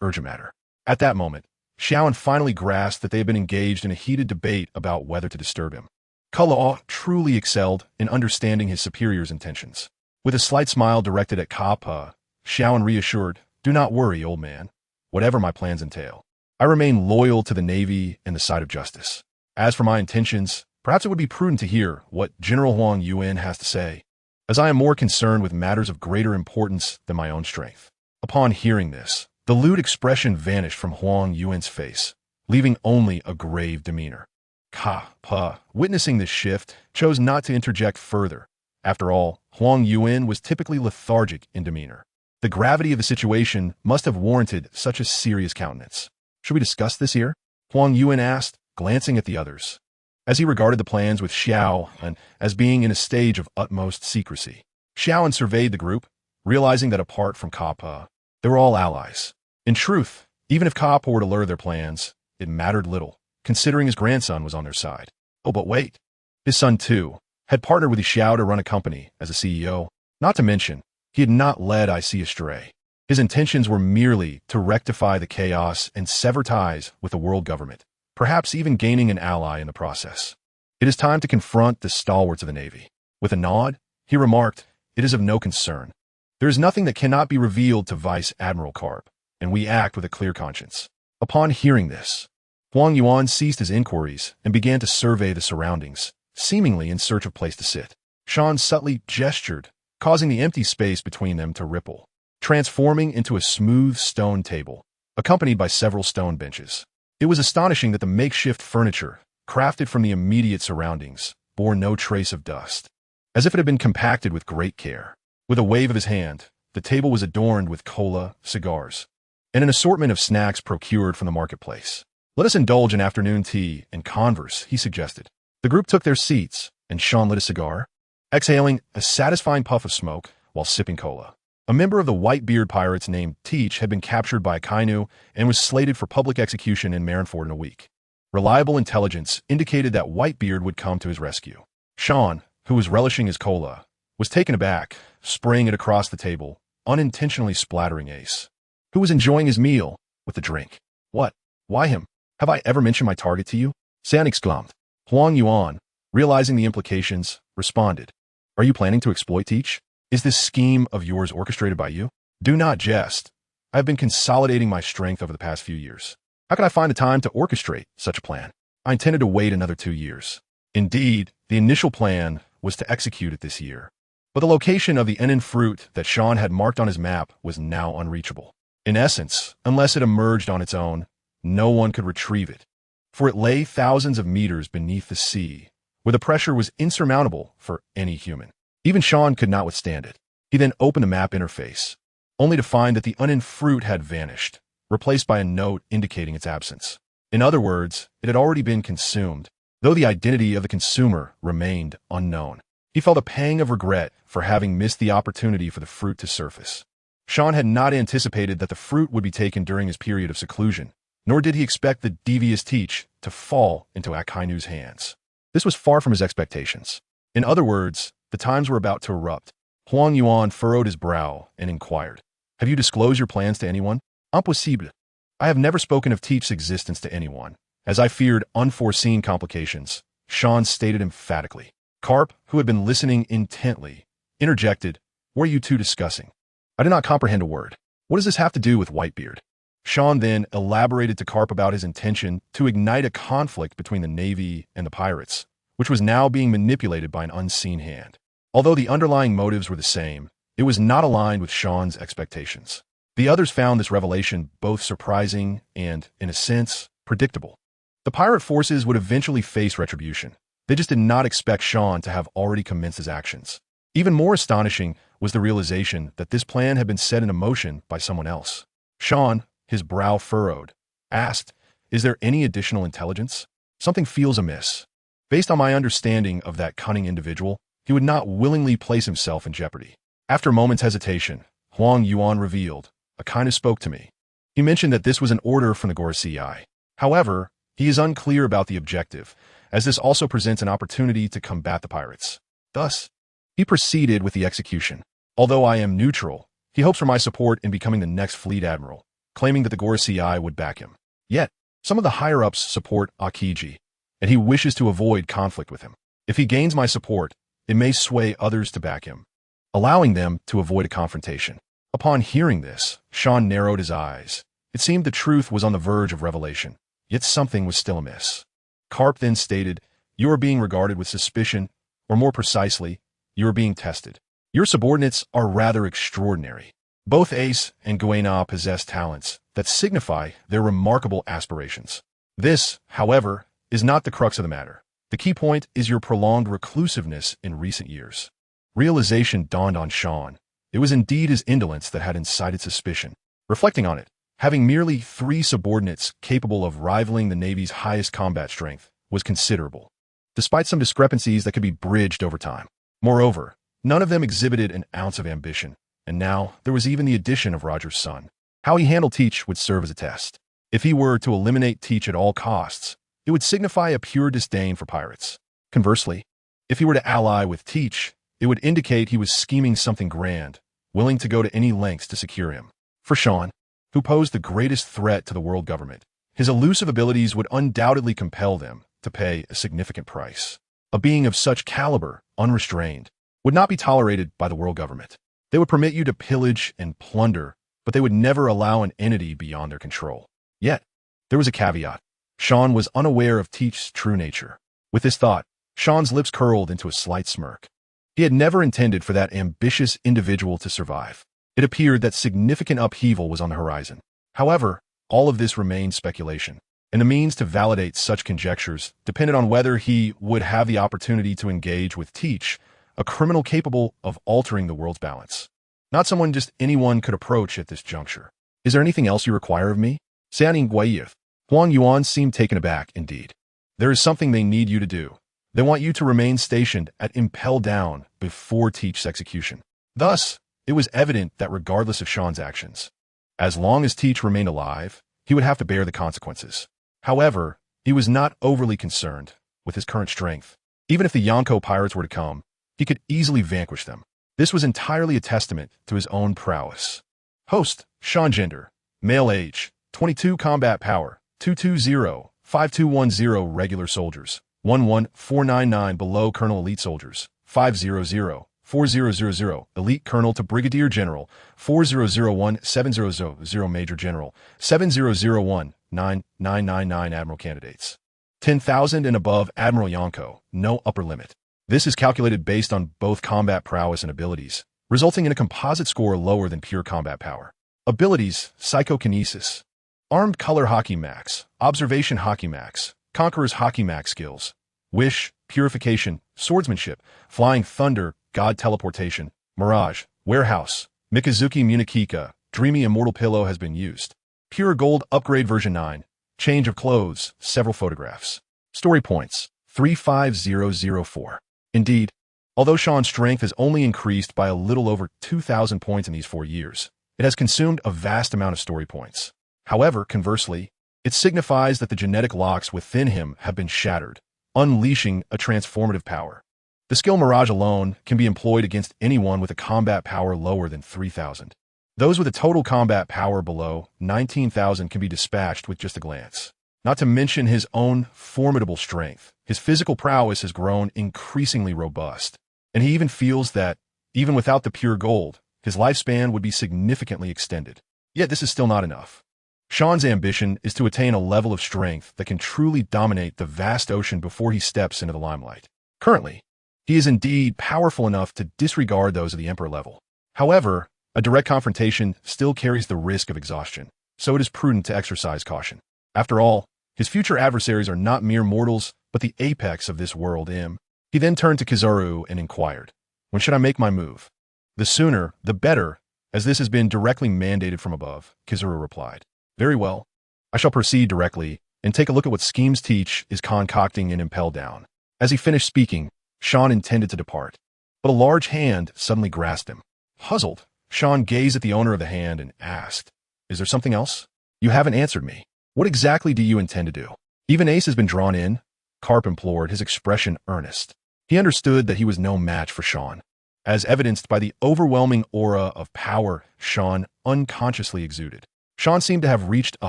urgent matter. At that moment, Xiaoan finally grasped that they had been engaged in a heated debate about whether to disturb him. Kalaw truly excelled in understanding his superior's intentions. With a slight smile directed at Kappa, Xiaoan reassured, "Do not worry, old man. whatever my plans entail. I remain loyal to the Navy and the side of justice. As for my intentions, perhaps it would be prudent to hear what General Huang Yuan has to say, as I am more concerned with matters of greater importance than my own strength. Upon hearing this, the lewd expression vanished from Huang Yuan's face, leaving only a grave demeanor. Pa, witnessing this shift, chose not to interject further. After all, Huang Yuan was typically lethargic in demeanor. The gravity of the situation must have warranted such a serious countenance. Should we discuss this here? Huang Yuan asked, glancing at the others, as he regarded the plans with Xiao and as being in a stage of utmost secrecy. Xiao surveyed the group, realizing that apart from Kappa, they were all allies. In truth, even if Kappa were to lure their plans, it mattered little, considering his grandson was on their side. Oh, but wait. His son, too, had partnered with Xiao to run a company as a CEO. Not to mention, he had not led IC astray. His intentions were merely to rectify the chaos and sever ties with the world government, perhaps even gaining an ally in the process. It is time to confront the stalwarts of the Navy. With a nod, he remarked, "It is of no concern. There is nothing that cannot be revealed to Vice Admiral Karp, and we act with a clear conscience." Upon hearing this, Huang Yuan ceased his inquiries and began to survey the surroundings, seemingly in search of a place to sit. Sean subtly gestured, causing the empty space between them to ripple, transforming into a smooth stone table, accompanied by several stone benches. It was astonishing that the makeshift furniture, crafted from the immediate surroundings, bore no trace of dust, as if it had been compacted with great care. With a wave of his hand, the table was adorned with cola, cigars, and an assortment of snacks procured from the marketplace. "Let us indulge in afternoon tea and converse," he suggested. The group took their seats, and Sean lit a cigar, exhaling a satisfying puff of smoke while sipping cola. A member of the Whitebeard pirates named Teach had been captured by Akainu and was slated for public execution in Marineford in a week. Reliable intelligence indicated that Whitebeard would come to his rescue. Sean, who was relishing his cola, was taken aback, spraying it across the table, unintentionally splattering Ace, who was enjoying his meal, with the drink. "What? Why him? Have I ever mentioned my target to you?" San exclaimed. Huang Yuan, realizing the implications, responded, "Are you planning to exploit Teach? Is this scheme of yours orchestrated by you? Do not jest. I have been consolidating my strength over the past few years. How could I find the time to orchestrate such a plan? I intended to wait another 2 years. Indeed, the initial plan was to execute it this year. But the location of the Enin fruit that Sean had marked on his map was now unreachable. In essence, unless it emerged on its own, no one could retrieve it, for it lay thousands of meters beneath the sea, where the pressure was insurmountable for any human. Even Sean could not withstand it. He then opened the map interface, only to find that the Enin fruit had vanished, replaced by a note indicating its absence. In other words, it had already been consumed, though the identity of the consumer remained unknown. He felt a pang of regret for having missed the opportunity for the fruit to surface. Sean had not anticipated that the fruit would be taken during his period of seclusion, nor did he expect the devious Teach to fall into Akainu's hands. This was far from his expectations. In other words, the times were about to erupt. Huang Yuan furrowed his brow and inquired, "Have you disclosed your plans to anyone?" "Impossible. I have never spoken of Teach's existence to anyone, as I feared unforeseen complications," Sean stated emphatically. Karp, who had been listening intently, interjected, "What are you two discussing? I did not comprehend a word. What does this have to do with Whitebeard?" Sean then elaborated to Karp about his intention to ignite a conflict between the Navy and the pirates, which was now being manipulated by an unseen hand. Although the underlying motives were the same, it was not aligned with Sean's expectations. The others found this revelation both surprising and, in a sense, predictable. The pirate forces would eventually face retribution. They just did not expect Sean to have already commenced his actions. Even more astonishing was the realization that this plan had been set into motion by someone else. Sean, his brow furrowed, asked, "Is there any additional intelligence? Something feels amiss. Based on my understanding of that cunning individual, he would not willingly place himself in jeopardy." After a moment's hesitation, Huang Yuan revealed, "Akainu spoke to me. He mentioned that this was an order from the Gorosei. However, he is unclear about the objective, as this also presents an opportunity to combat the pirates. Thus, he proceeded with the execution. Although I am neutral, he hopes for my support in becoming the next fleet admiral, claiming that the Gorosei would back him. Yet, some of the higher-ups support Akiji, and he wishes to avoid conflict with him. If he gains my support, it may sway others to back him, allowing them to avoid a confrontation." Upon hearing this, Sean narrowed his eyes, It seemed the truth was on the verge of revelation, yet something was still amiss. Karp then stated, "You are being regarded with suspicion, or more precisely, you are being tested. Your subordinates are rather extraordinary. Both Ace and Guena possess talents that signify their remarkable aspirations. This, however, is not the crux of the matter. The key point is your prolonged reclusiveness in recent years." Realization dawned on Sean. It was indeed his indolence that had incited suspicion. Reflecting on it, having merely 3 subordinates capable of rivaling the Navy's highest combat strength was considerable, despite some discrepancies that could be bridged over time. Moreover, none of them exhibited an ounce of ambition, and now there was even the addition of Roger's son. How he handled Teach would serve as a test. If he were to eliminate Teach at all costs, it would signify a pure disdain for pirates. Conversely, if he were to ally with Teach, it would indicate he was scheming something grand, willing to go to any lengths to secure him. For Sean, who posed the greatest threat to the world government, his elusive abilities would undoubtedly compel them to pay a significant price. A being of such caliber, unrestrained, would not be tolerated by the world government. They would permit you to pillage and plunder, but they would never allow an entity beyond their control. Yet, there was a caveat. Sean was unaware of Teach's true nature. With this thought, Sean's lips curled into a slight smirk. He had never intended for that ambitious individual to survive. It appeared that significant upheaval was on the horizon. However, all of this remained speculation, and the means to validate such conjectures depended on whether he would have the opportunity to engage with Teach, a criminal capable of altering the world's balance. Not someone just anyone could approach at this juncture. "Is there anything else you require of me?" Sanin Guayev. Huang Yuan seemed taken aback indeed. "There is something they need you to do. They want you to remain stationed at Impel Down before Teach's execution." Thus, it was evident that regardless of Sean's actions, as long as Teach remained alive, he would have to bear the consequences. However, he was not overly concerned with his current strength. Even if the Yonko pirates were to come, he could easily vanquish them. This was entirely a testament to his own prowess. Host, Sean Gender. Male age, 22. Combat power, 220-5210 regular soldiers, 11499 below colonel elite soldiers, 500-4000 elite colonel to brigadier general, 4001-7000 major general, 7001-9999 admiral candidates. 10,000 and above Admiral Yonko, no upper limit. This is calculated based on both combat prowess and abilities, resulting in a composite score lower than pure combat power. Abilities: Psychokinesis, Armed Color Hockey Max, Observation Hockey Max, Conqueror's Hockey Max skills, Wish, Purification, Swordsmanship, Flying Thunder, God Teleportation, Mirage, Warehouse, Mikazuki Munikika, Dreamy Immortal Pillow has been used. Pure Gold Upgrade version 9, Change of Clothes, several photographs. Story points, 35004. Indeed, although Sean's strength has only increased by a little over 2,000 points in these 4 years, it has consumed a vast amount of story points. However, conversely, it signifies that the genetic locks within him have been shattered, unleashing a transformative power. The skill Mirage alone can be employed against anyone with a combat power lower than 3,000. Those with a total combat power below 19,000 can be dispatched with just a glance. Not to mention his own formidable strength, his physical prowess has grown increasingly robust, and he even feels that, even without the pure gold, his lifespan would be significantly extended. Yet this is still not enough. Sean's ambition is to attain a level of strength that can truly dominate the vast ocean before he steps into the limelight. Currently, he is indeed powerful enough to disregard those of the Emperor level. However, a direct confrontation still carries the risk of exhaustion, so it is prudent to exercise caution. After all, his future adversaries are not mere mortals, but the apex of this world. He then turned to Kizaru and inquired, "When should I make my move?" "The sooner, the better, as this has been directly mandated from above," Kizaru replied. "Very well. I shall proceed directly and take a look at what schemes Teach is concocting in Impel Down." As he finished speaking, Sean intended to depart, but a large hand suddenly grasped him. Puzzled, Sean gazed at the owner of the hand and asked, "Is there something else? You haven't answered me. What exactly do you intend to do?" "Even Ace has been drawn in," Karp implored, his expression earnest. He understood that he was no match for Sean, as evidenced by the overwhelming aura of power Sean unconsciously exuded. Sean seemed to have reached a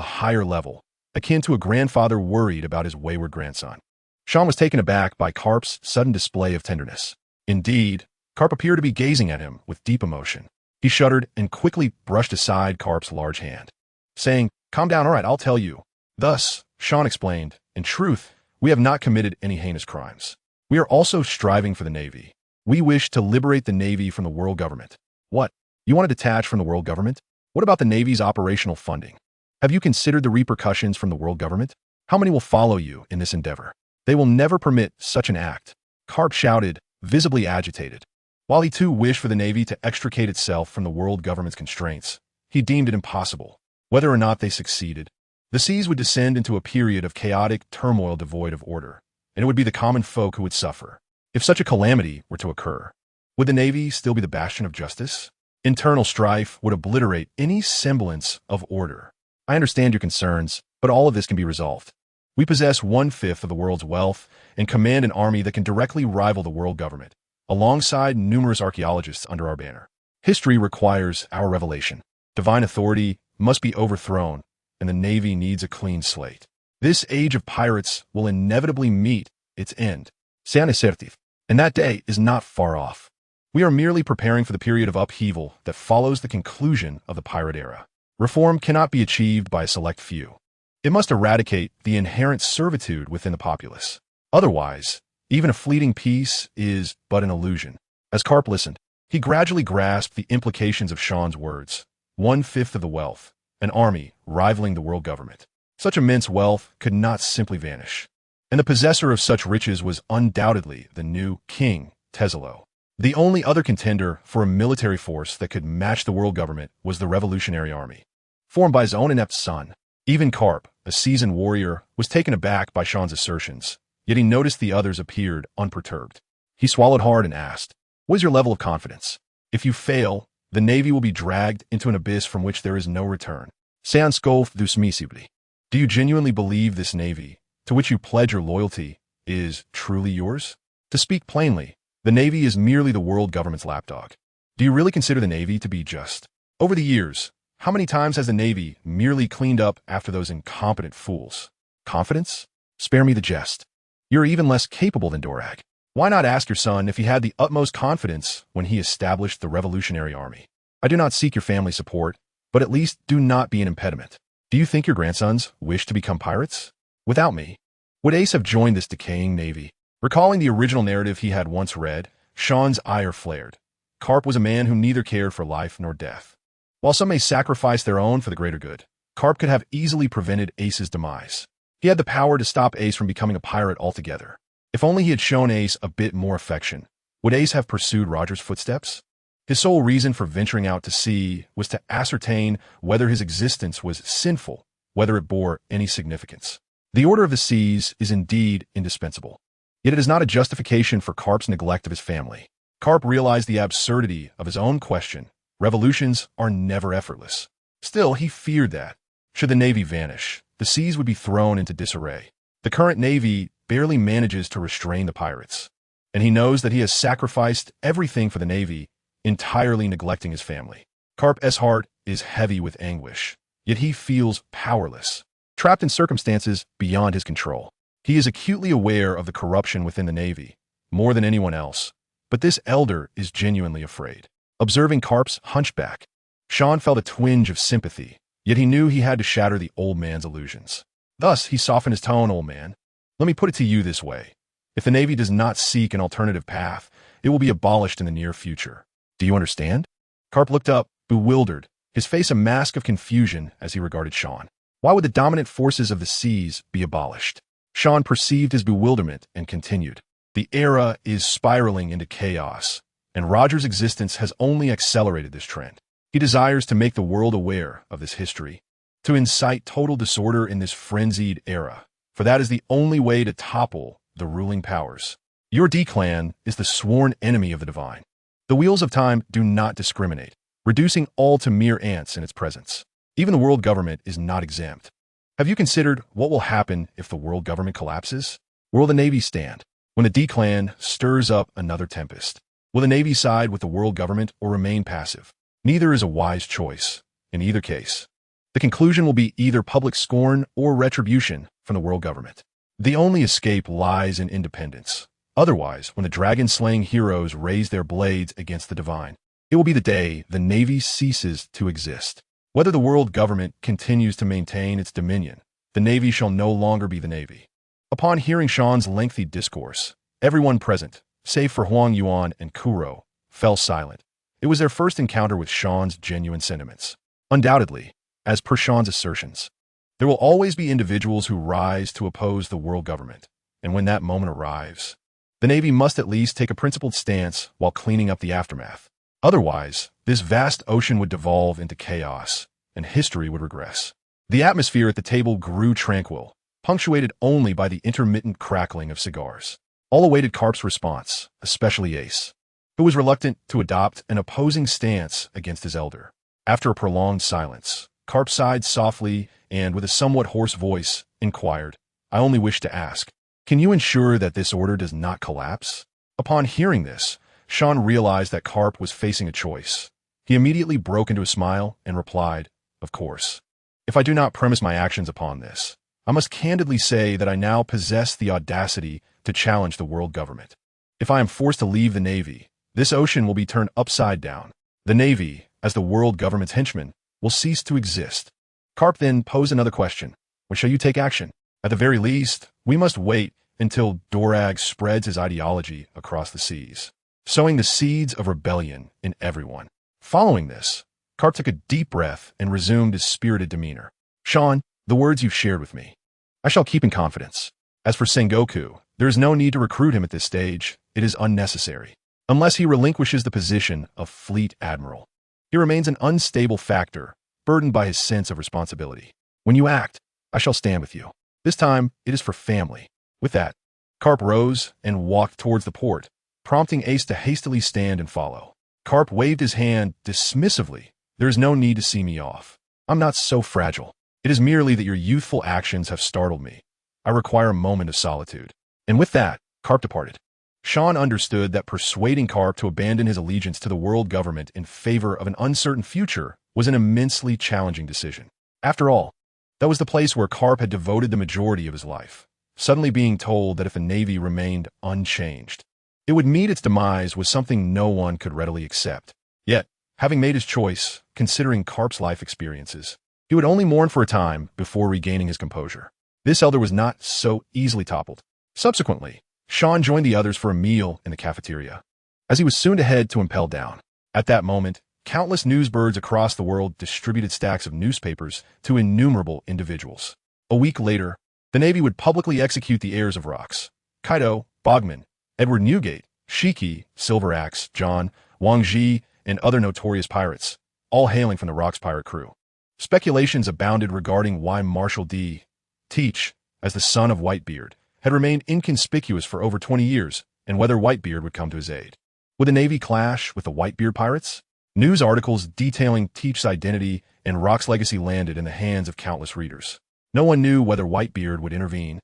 higher level, akin to a grandfather worried about his wayward grandson. Sean was taken aback by Karp's sudden display of tenderness. Indeed, Karp appeared to be gazing at him with deep emotion. He shuddered and quickly brushed aside Karp's large hand. saying, "Calm down, all right, I'll tell you." Thus, Sean explained, "In truth, we have not committed any heinous crimes. We are also striving for the Navy. We wish to liberate the Navy from the world government." What? You want to detach from the world government? What about the Navy's operational funding? Have you considered the repercussions from the world government? How many will follow you in this endeavor? They will never permit such an act. Karp shouted, visibly agitated. While he too wished for the Navy to extricate itself from the world government's constraints, he deemed it impossible. Whether or not they succeeded, the seas would descend into a period of chaotic turmoil devoid of order, and it would be the common folk who would suffer. If such a calamity were to occur, would the Navy still be the bastion of justice? Internal strife would obliterate any semblance of order. I understand your concerns, but all of this can be resolved. We possess 1/5 of the world's wealth and command an army that can directly rival the world government, alongside numerous archaeologists under our banner. History requires our revelation. Divine authority must be overthrown, and the Navy needs a clean slate. This age of pirates will inevitably meet its end. Sean assertive. And that day is not far off. We are merely preparing for the period of upheaval that follows the conclusion of the pirate era. Reform cannot be achieved by a select few. It must eradicate the inherent servitude within the populace. Otherwise, even a fleeting peace is but an illusion. As Karp listened, he gradually grasped the implications of Sean's words. 1/5 of the wealth, an army rivaling the world government. Such immense wealth could not simply vanish. And the possessor of such riches was undoubtedly the new King Tesalo. The only other contender for a military force that could match the world government was the Revolutionary Army, formed by his own inept son. Even Karp, a seasoned warrior, was taken aback by Sean's assertions, yet he noticed the others appeared unperturbed. He swallowed hard and asked, "What is your level of confidence? If you fail, the Navy will be dragged into an abyss from which there is no return. Sean scoff dismissibly. Do you genuinely believe this Navy, to which you pledge your loyalty, is truly yours? To speak plainly, the Navy is merely the world government's lapdog. Do you really consider the Navy to be just? Over the years, how many times has the Navy merely cleaned up after those incompetent fools? Confidence? Spare me the jest. You're even less capable than Dorag. Why not ask your son if he had the utmost confidence when he established the Revolutionary Army? I do not seek your family support, but at least do not be an impediment. Do you think your grandsons wish to become pirates? Without me, would Ace have joined this decaying Navy?" Recalling the original narrative he had once read, Sean's ire flared. Karp was a man who neither cared for life nor death. While some may sacrifice their own for the greater good, Karp could have easily prevented Ace's demise. He had the power to stop Ace from becoming a pirate altogether. If only he had shown Ace a bit more affection, would Ace have pursued Roger's footsteps? His sole reason for venturing out to sea was to ascertain whether his existence was sinful, whether it bore any significance. The order of the seas is indeed indispensable. Yet it is not a justification for Karp's neglect of his family. Karp realized the absurdity of his own question. Revolutions are never effortless. Still, he feared that, should the Navy vanish, the seas would be thrown into disarray. The current Navy barely manages to restrain the pirates, and he knows that he has sacrificed everything for the Navy, entirely neglecting his family. Karp's heart is heavy with anguish, yet he feels powerless, trapped in circumstances beyond his control. He is acutely aware of the corruption within the Navy, more than anyone else, but this elder is genuinely afraid. Observing Karp's hunchback, Sean felt a twinge of sympathy, yet he knew he had to shatter the old man's illusions. Thus, he softened his tone. "Old man, let me put it to you this way. If the Navy does not seek an alternative path, it will be abolished in the near future. Do you understand?" Karp looked up, bewildered, his face a mask of confusion as he regarded Sean. Why would the dominant forces of the seas be abolished? Sean perceived his bewilderment and continued. "The era is spiraling into chaos, and Roger's existence has only accelerated this trend. He desires to make the world aware of this history, to incite total disorder in this frenzied era, for that is the only way to topple the ruling powers. Your D-clan is the sworn enemy of the divine. The wheels of time do not discriminate, reducing all to mere ants in its presence. Even the world government is not exempt. Have you considered what will happen if the world government collapses? Where will the Navy stand when the D-clan stirs up another tempest? Will the Navy side with the world government or remain passive? Neither is a wise choice. In either case, the conclusion will be either public scorn or retribution from the world government. The only escape lies in independence. Otherwise, when the dragon-slaying heroes raise their blades against the divine, it will be the day the Navy ceases to exist. Whether the world government continues to maintain its dominion, the Navy shall no longer be the Navy. Upon hearing Sean's lengthy discourse, everyone present, save for Huang Yuan and Kuro, fell silent. It was their first encounter with Sean's genuine sentiments. Undoubtedly, as per Sean's assertions, there will always be individuals who rise to oppose the world government, and when that moment arrives, the Navy must at least take a principled stance while cleaning up the aftermath. Otherwise, this vast ocean would devolve into chaos, and history would regress. The atmosphere at the table grew tranquil, punctuated only by the intermittent crackling of cigars. All awaited Karp's response, especially Ace, who was reluctant to adopt an opposing stance against his elder. After a prolonged silence, Karp sighed softly and, with a somewhat hoarse voice, inquired, "I only wish to ask, can you ensure that this order does not collapse?" Upon hearing this, Sean realized that Karp was facing a choice. He immediately broke into a smile and replied, "Of course. If I do not premise my actions upon this, I must candidly say that I now possess the audacity to challenge the world government. If I am forced to leave the Navy, this ocean will be turned upside down. The Navy, as the world government's henchman, will cease to exist." Karp then posed another question. "When shall you take action? At the very least, we must wait until Dorag spreads his ideology across the seas, sowing the seeds of rebellion in everyone." Following this, Karp took a deep breath and resumed his spirited demeanor. "Sean, the words you've shared with me, I shall keep in confidence. As for Sengoku, there is no need to recruit him at this stage. It is unnecessary. Unless he relinquishes the position of Fleet Admiral, he remains an unstable factor, burdened by his sense of responsibility. When you act, I shall stand with you. This time, it is for family." With that, Karp rose and walked towards the port, prompting Ace to hastily stand and follow. Karp waved his hand dismissively. "There is no need to see me off. I'm not so fragile. It is merely that your youthful actions have startled me. I require a moment of solitude." And with that, Karp departed. Sean understood that persuading Karp to abandon his allegiance to the world government in favor of an uncertain future was an immensely challenging decision. After all, that was the place where Karp had devoted the majority of his life. Suddenly being told that if the Navy remained unchanged, it would meet its demise was something no one could readily accept. Yet, having made his choice, considering Karp's life experiences, he would only mourn for a time before regaining his composure. This elder was not so easily toppled. Subsequently, Sean joined the others for a meal in the cafeteria, as he was soon to head to impel down. At that moment, countless newsbirds across the world distributed stacks of newspapers to innumerable individuals. A week later, the Navy would publicly execute the heirs of Rocks: Kaido, Bogman, Edward Newgate, Shiki, Silver Axe, John, Wang Ji, and other notorious pirates, all hailing from the Rocks pirate crew. Speculations abounded regarding why Marshal D. Teach, as the son of Whitebeard, had remained inconspicuous for over 20 years, and whether Whitebeard would come to his aid. Would the Navy clash with the Whitebeard pirates? News articles detailing Teach's identity and Rock's legacy landed in the hands of countless readers. No one knew whether Whitebeard would intervene,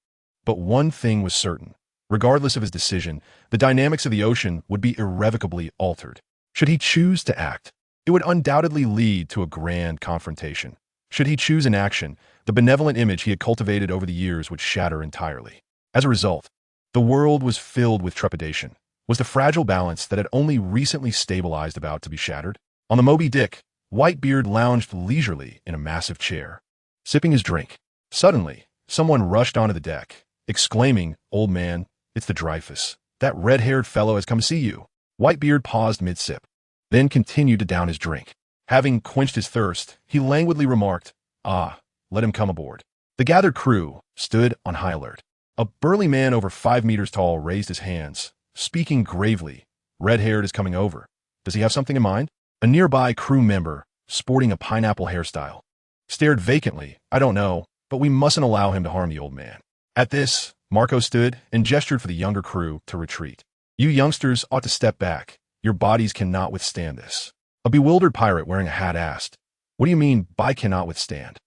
but one thing was certain. Regardless of his decision, the dynamics of the ocean would be irrevocably altered. Should he choose to act, it would undoubtedly lead to a grand confrontation. Should he choose inaction, the benevolent image he had cultivated over the years would shatter entirely. As a result, the world was filled with trepidation. Was the fragile balance that had only recently stabilized about to be shattered? On the Moby Dick, Whitebeard lounged leisurely in a massive chair, sipping his drink. Suddenly, someone rushed onto the deck, exclaiming, "Old man, it's the Dreyfus. That red-haired fellow has come to see you." Whitebeard paused mid-sip, then continued to down his drink. Having quenched his thirst, he languidly remarked, "Ah, let him come aboard." The gathered crew stood on high alert. A burly man over 5 meters tall raised his hands, speaking gravely. "Red-haired is coming over. Does he have something in mind?" A nearby crew member, sporting a pineapple hairstyle, stared vacantly. "I don't know, but we mustn't allow him to harm the old man." At this, Marco stood and gestured for the younger crew to retreat. "You youngsters ought to step back. Your bodies cannot withstand this." A bewildered pirate wearing a hat asked, "What do you mean by cannot withstand?"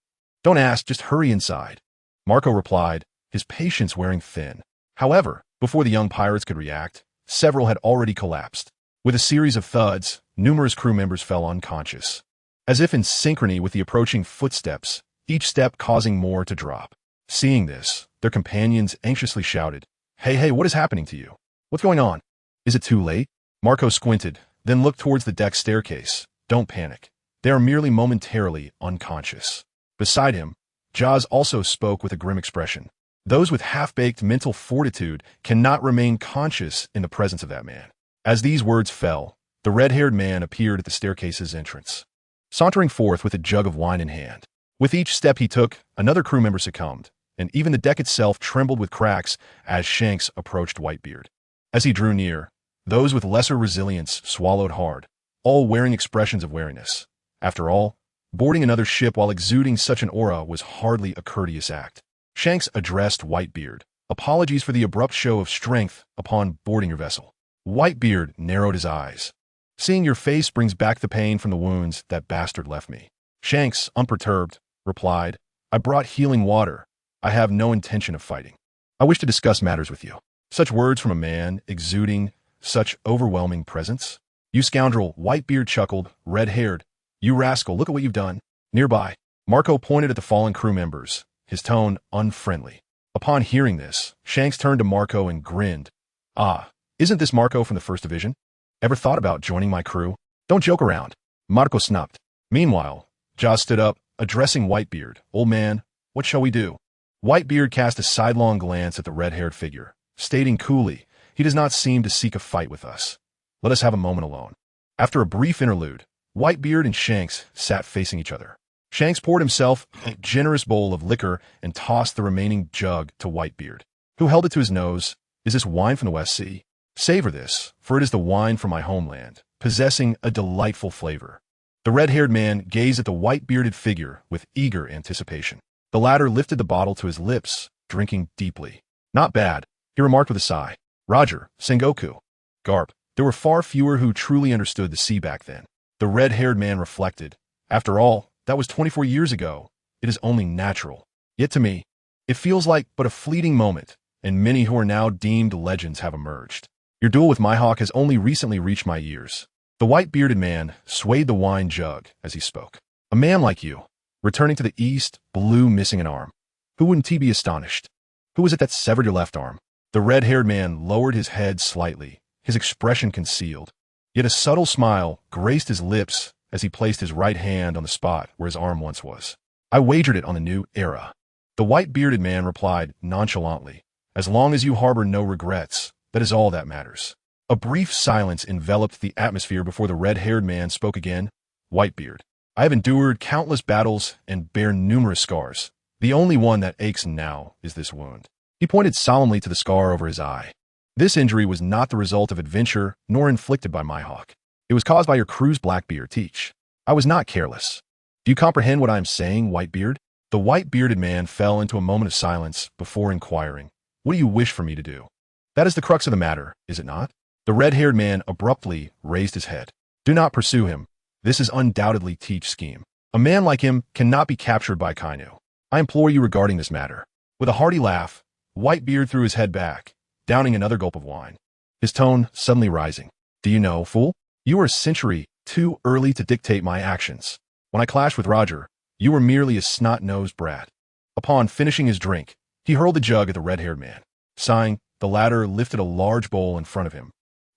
"Don't ask, just hurry inside," Marco replied, his patience wearing thin. However, before the young pirates could react, several had already collapsed. With a series of thuds, numerous crew members fell unconscious, as if in synchrony with the approaching footsteps, each step causing more to drop. Seeing this, their companions anxiously shouted, Hey, what is happening to you? What's going on? Is it too late?" Marco squinted, then looked towards the deck staircase. "Don't panic. They are merely momentarily unconscious. Beside him, Jaws also spoke with a grim expression. Those with half-baked mental fortitude cannot remain conscious in the presence of that man. As these words fell, the red-haired man appeared at the staircase's entrance, sauntering forth with a jug of wine in hand. With each step he took, another crew member succumbed, and even the deck itself trembled with cracks as Shanks approached Whitebeard. As he drew near, those with lesser resilience swallowed hard, all wearing expressions of wariness. After all, boarding another ship while exuding such an aura was hardly a courteous act. Shanks addressed Whitebeard. Apologies for the abrupt show of strength upon boarding your vessel. Whitebeard narrowed his eyes. Seeing your face brings back the pain from the wounds that bastard left me. Shanks, unperturbed, replied, I brought healing water. I have no intention of fighting. I wish to discuss matters with you. Such words from a man exuding such overwhelming presence? You scoundrel, Whitebeard chuckled, red-haired. You rascal, look at what you've done. Nearby, Marco pointed at the fallen crew members, his tone unfriendly. Upon hearing this, Shanks turned to Marco and grinned. Ah, isn't this Marco from the First Division? Ever thought about joining my crew? Don't joke around. Marco snubbed. Meanwhile, Jaws stood up, addressing Whitebeard. Old man, what shall we do? Whitebeard cast a sidelong glance at the red-haired figure, stating coolly, he does not seem to seek a fight with us. Let us have a moment alone. After a brief interlude, Whitebeard and Shanks sat facing each other. Shanks poured himself a generous bowl of liquor and tossed the remaining jug to Whitebeard, who held it to his nose. Is this wine from the West Sea? Savor this, for it is the wine from my homeland, possessing a delightful flavor. The red-haired man gazed at the white-bearded figure with eager anticipation. The latter lifted the bottle to his lips, drinking deeply. Not bad, he remarked with a sigh. Roger, Sengoku. Garp. There were far fewer who truly understood the sea back then. The red-haired man reflected. After all, that was 24 years ago. It is only natural. Yet to me, it feels like but a fleeting moment, and many who are now deemed legends have emerged. Your duel with Mihawk has only recently reached my ears. The white-bearded man swayed the wine jug as he spoke. A man like you, returning to the East, blue missing an arm. Who wouldn't he be astonished? Who was it that severed your left arm? The red-haired man lowered his head slightly, his expression concealed. Yet a subtle smile graced his lips as he placed his right hand on the spot where his arm once was. I wagered it on the new era. The white-bearded man replied nonchalantly, as long as you harbor no regrets, that is all that matters. A brief silence enveloped the atmosphere before the red-haired man spoke again. Whitebeard, I have endured countless battles and bear numerous scars. The only one that aches now is this wound. He pointed solemnly to the scar over his eye. This injury was not the result of adventure nor inflicted by Mihawk. It was caused by your crew's Blackbeard teach. I was not careless. Do you comprehend what I am saying, Whitebeard? The white-bearded man fell into a moment of silence before inquiring, what do you wish for me to do? That is the crux of the matter, is it not? The red-haired man abruptly raised his head. Do not pursue him. This is undoubtedly Teach's scheme. A man like him cannot be captured by Kainu. I implore you regarding this matter. With a hearty laugh, Whitebeard threw his head back, downing another gulp of wine. His tone suddenly rising. Do you know, fool? You are a century too early to dictate my actions. When I clashed with Roger, you were merely a snot-nosed brat. Upon finishing his drink, he hurled the jug at the red-haired man. Sighing, the latter lifted a large bowl in front of him,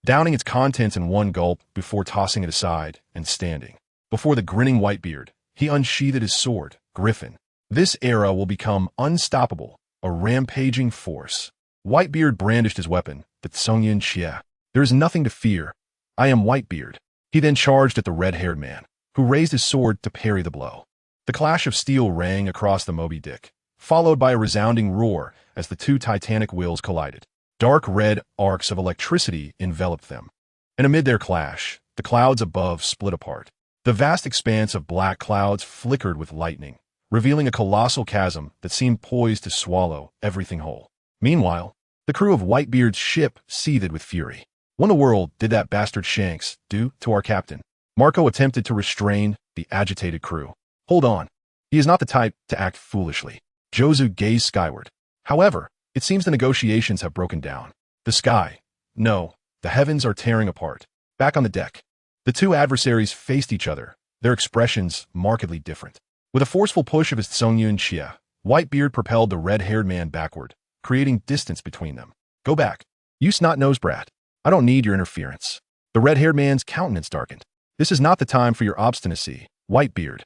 downing its contents in one gulp before tossing it aside and standing. Before the grinning Whitebeard, he unsheathed his sword, Griffin. This era will become unstoppable, a rampaging force. Whitebeard brandished his weapon, the Tsongyin Xie. There is nothing to fear. I am Whitebeard. He then charged at the red-haired man, who raised his sword to parry the blow. The clash of steel rang across the Moby Dick, followed by a resounding roar as the two titanic wills collided. Dark red arcs of electricity enveloped them, and amid their clash, the clouds above split apart. The vast expanse of black clouds flickered with lightning, revealing a colossal chasm that seemed poised to swallow everything whole. Meanwhile, the crew of Whitebeard's ship seethed with fury. What in the world did that bastard Shanks do to our captain? Marco attempted to restrain the agitated crew. Hold on. He is not the type to act foolishly. Jozu gazed skyward. However, it seems the negotiations have broken down. The sky. No, the heavens are tearing apart. Back on the deck, the two adversaries faced each other, their expressions markedly different. With a forceful push of his Tsongyun Xie, Whitebeard propelled the red-haired man backward, creating distance between them. Go back. You snot-nosed brat. I don't need your interference. The red-haired man's countenance darkened. This is not the time for your obstinacy. Whitebeard,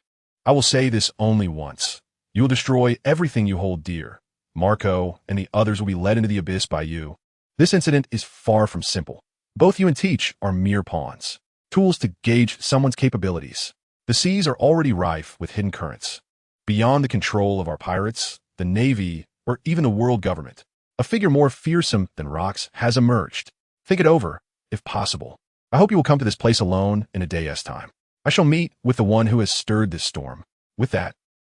I will say this only once. You will destroy everything you hold dear. Marco and the others will be led into the abyss by you. This incident is far from simple. Both you and Teach are mere pawns, tools to gauge someone's capabilities. The seas are already rife with hidden currents. Beyond the control of our pirates, the Navy, or even the world government, a figure more fearsome than rocks has emerged. Think it over, if possible. I hope you will come to this place alone in a day's time. I shall meet with the one who has stirred this storm. With that,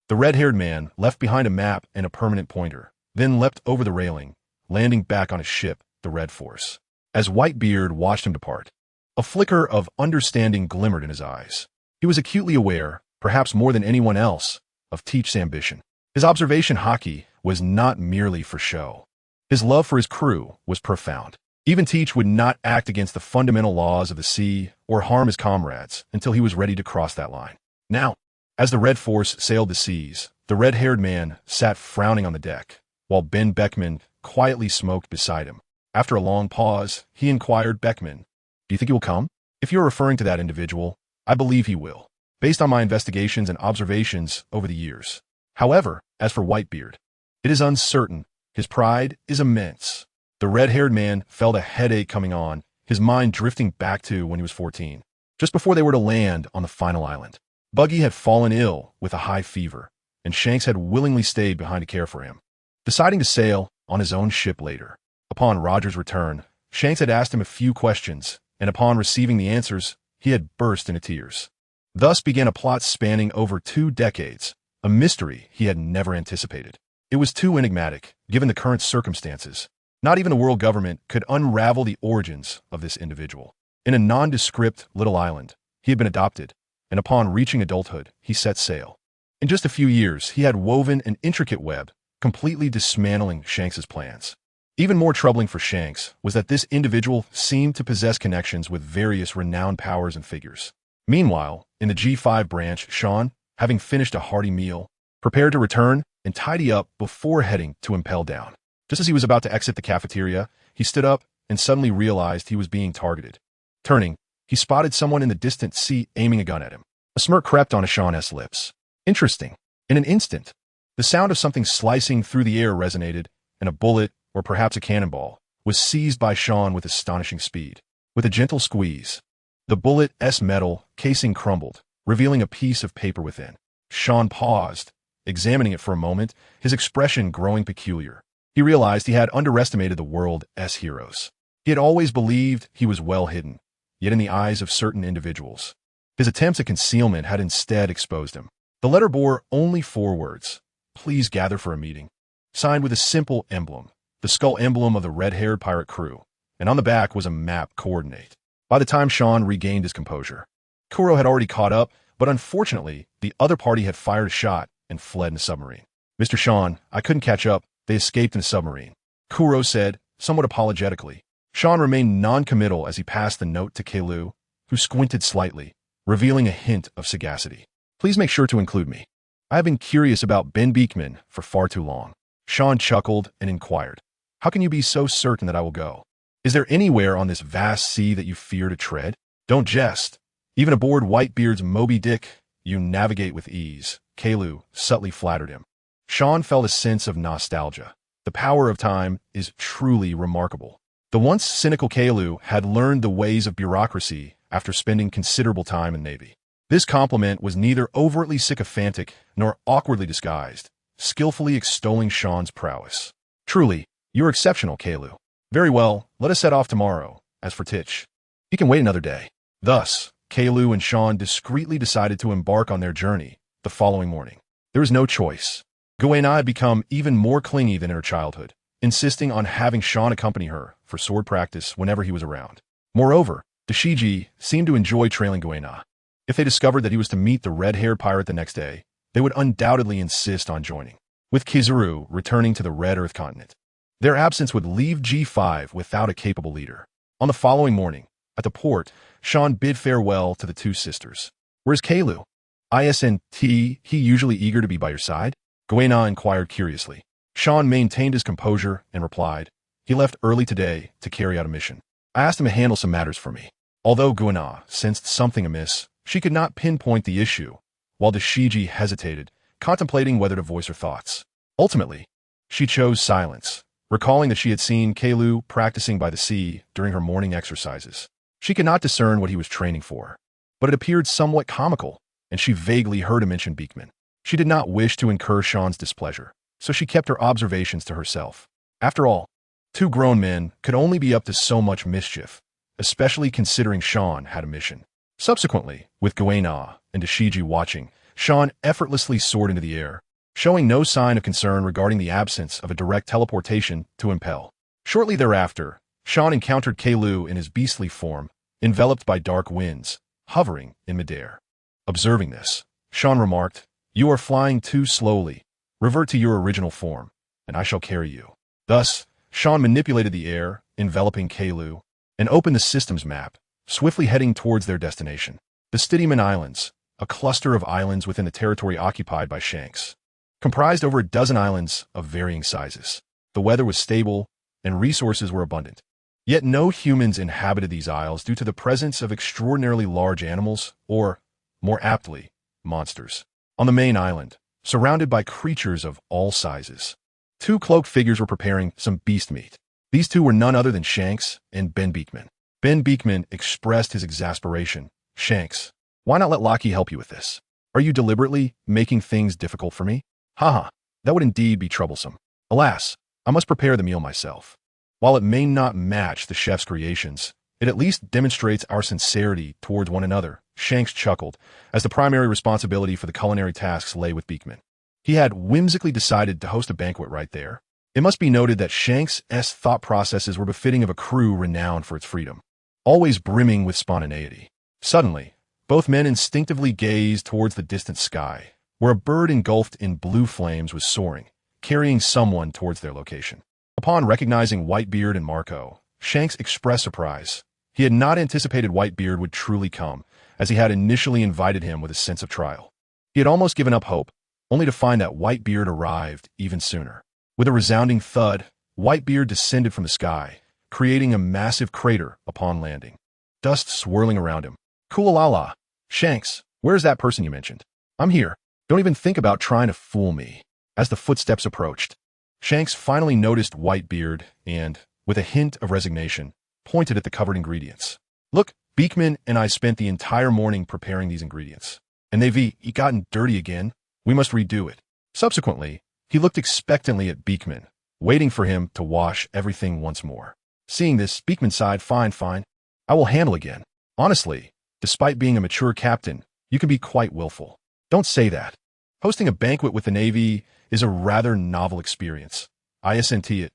the red-haired man left behind a map and a permanent pointer, then leapt over the railing, landing back on his ship, the Red Force. As Whitebeard watched him depart, a flicker of understanding glimmered in his eyes. He was acutely aware, perhaps more than anyone else, of Teach's ambition. His observation hockey was not merely for show. His love for his crew was profound. Even Teach would not act against the fundamental laws of the sea or harm his comrades until he was ready to cross that line. Now, as the Red Force sailed the seas, the red-haired man sat frowning on the deck, while Ben Beckman quietly smoked beside him. After a long pause, he inquired, Beckman, do you think he will come? If you are referring to that individual, I believe he will, based on my investigations and observations over the years. However, as for Whitebeard, it is uncertain. His pride is immense. The red-haired man felt a headache coming on, his mind drifting back to when he was 14, just before they were to land on the final island. Buggy had fallen ill with a high fever, and Shanks had willingly stayed behind to care for him, deciding to sail on his own ship later. Upon Roger's return, Shanks had asked him a few questions, and upon receiving the answers, he had burst into tears. Thus began a plot spanning over 2 decades, a mystery he had never anticipated. It was too enigmatic, given the current circumstances. Not even the world government could unravel the origins of this individual. In a nondescript little island, he had been adopted, and upon reaching adulthood, he set sail. In just a few years, he had woven an intricate web, completely dismantling Shanks's plans. Even more troubling for Shanks was that this individual seemed to possess connections with various renowned powers and figures. Meanwhile, in the G5 branch, Sean, having finished a hearty meal, prepared to return and tidy up before heading to Impel Down. Just as he was about to exit the cafeteria, he stood up and suddenly realized he was being targeted. Turning, he spotted someone in the distant seat aiming a gun at him. A smirk crept onto Sean's lips. Interesting. In an instant, the sound of something slicing through the air resonated, and a bullet, or perhaps a cannonball, was seized by Sean with astonishing speed. With a gentle squeeze, the bullet's metal casing crumbled, revealing a piece of paper within. Sean paused, examining it for a moment, his expression growing peculiar. He realized he had underestimated the world's heroes. He had always believed he was well hidden, yet in the eyes of certain individuals, his attempts at concealment had instead exposed him. The letter bore only 4 words, "Please gather for a meeting," signed with a simple emblem, the skull emblem of the red-haired pirate crew, and on the back was a map coordinate. By the time Sean regained his composure, Kuro had already caught up, but unfortunately, the other party had fired a shot and fled in a submarine. "Mr. Sean, I couldn't catch up. They escaped in a submarine," Kuro said, somewhat apologetically. Sean remained non-committal as he passed the note to Keilu, who squinted slightly, revealing a hint of sagacity. "Please make sure to include me. I have been curious about Ben Beekman for far too long." Sean chuckled and inquired, "How can you be so certain that I will go? Is there anywhere on this vast sea that you fear to tread? Don't jest. Even aboard Whitebeard's Moby Dick, you navigate with ease," Keilu subtly flattered him. Sean felt a sense of nostalgia. The power of time is truly remarkable. The once cynical Keilu had learned the ways of bureaucracy after spending considerable time in the Navy. This compliment was neither overtly sycophantic nor awkwardly disguised, skillfully extolling Sean's prowess. "Truly, you're exceptional, Keilu. Very well, let us set off tomorrow. As for Titch, he can wait another day." Thus, Keilu and Sean discreetly decided to embark on their journey the following morning. There was no choice. Guena had become even more clingy than in her childhood, insisting on having Sean accompany her for sword practice whenever he was around. Moreover, Dashiji seemed to enjoy trailing Guena. If they discovered that he was to meet the red-haired pirate the next day, they would undoubtedly insist on joining, with Kizaru returning to the Red Earth continent. Their absence would leave G5 without a capable leader. On the following morning, at the port, Sean bid farewell to the 2 sisters. "Where's Keilu? Isn't he usually eager to be by your side?" Guena inquired curiously. Sean maintained his composure and replied, "He left early today to carry out a mission. I asked him to handle some matters for me." Although Guena sensed something amiss, she could not pinpoint the issue, while the Shiji hesitated, contemplating whether to voice her thoughts. Ultimately, she chose silence, recalling that she had seen Keilu practicing by the sea during her morning exercises. She could not discern what he was training for, but it appeared somewhat comical, and she vaguely heard him mention Beekman. She did not wish to incur Sean's displeasure, so she kept her observations to herself. After all, two grown men could only be up to so much mischief, especially considering Sean had a mission. Subsequently, with Guena and Dashiji watching, Sean effortlessly soared into the air, showing no sign of concern regarding the absence of a direct teleportation to impel. Shortly thereafter, Sean encountered Keilu in his beastly form, enveloped by dark winds, hovering in midair. Observing this, Sean remarked, "You are flying too slowly. Revert to your original form, and I shall carry you." Thus, Sean manipulated the air, enveloping Keilu, and opened the system's map, swiftly heading towards their destination. The Stydiman Islands, a cluster of islands within the territory occupied by Shanks, comprised over a dozen islands of varying sizes. The weather was stable, and resources were abundant. Yet no humans inhabited these isles due to the presence of extraordinarily large animals, or, more aptly, monsters. On the main island, surrounded by creatures of all sizes, two cloaked figures were preparing some beast meat. These two were none other than Shanks and Ben Beekman. Ben Beekman expressed his exasperation. "Shanks, why not let Lockie help you with this? Are you deliberately making things difficult for me? Haha, that would indeed be troublesome. Alas, I must prepare the meal myself. While it may not match the chef's creations, it at least demonstrates our sincerity towards one another." Shanks chuckled, as the primary responsibility for the culinary tasks lay with Beekman. He had whimsically decided to host a banquet right there. It must be noted that Shanks' thought processes were befitting of a crew renowned for its freedom, always brimming with spontaneity. Suddenly, both men instinctively gazed towards the distant sky, where a bird engulfed in blue flames was soaring, carrying someone towards their location. Upon recognizing Whitebeard and Marco, Shanks expressed surprise. He had not anticipated Whitebeard would truly come, as he had initially invited him with a sense of trial. He had almost given up hope, only to find that Whitebeard arrived even sooner. With a resounding thud, Whitebeard descended from the sky, creating a massive crater upon landing, dust swirling around him. "Koolalala, Shanks, where's that person you mentioned? I'm here. Don't even think about trying to fool me." As the footsteps approached, Shanks finally noticed Whitebeard and, with a hint of resignation, pointed at the covered ingredients. "Look, Beekman and I spent the entire morning preparing these ingredients, and they've gotten dirty again. We must redo it." Subsequently, he looked expectantly at Beekman, waiting for him to wash everything once more. Seeing this, Beekman sighed, Fine. I will handle again. Honestly, despite being a mature captain, you can be quite willful." "Don't say that. Hosting a banquet with the Navy is a rather novel experience. I assent it.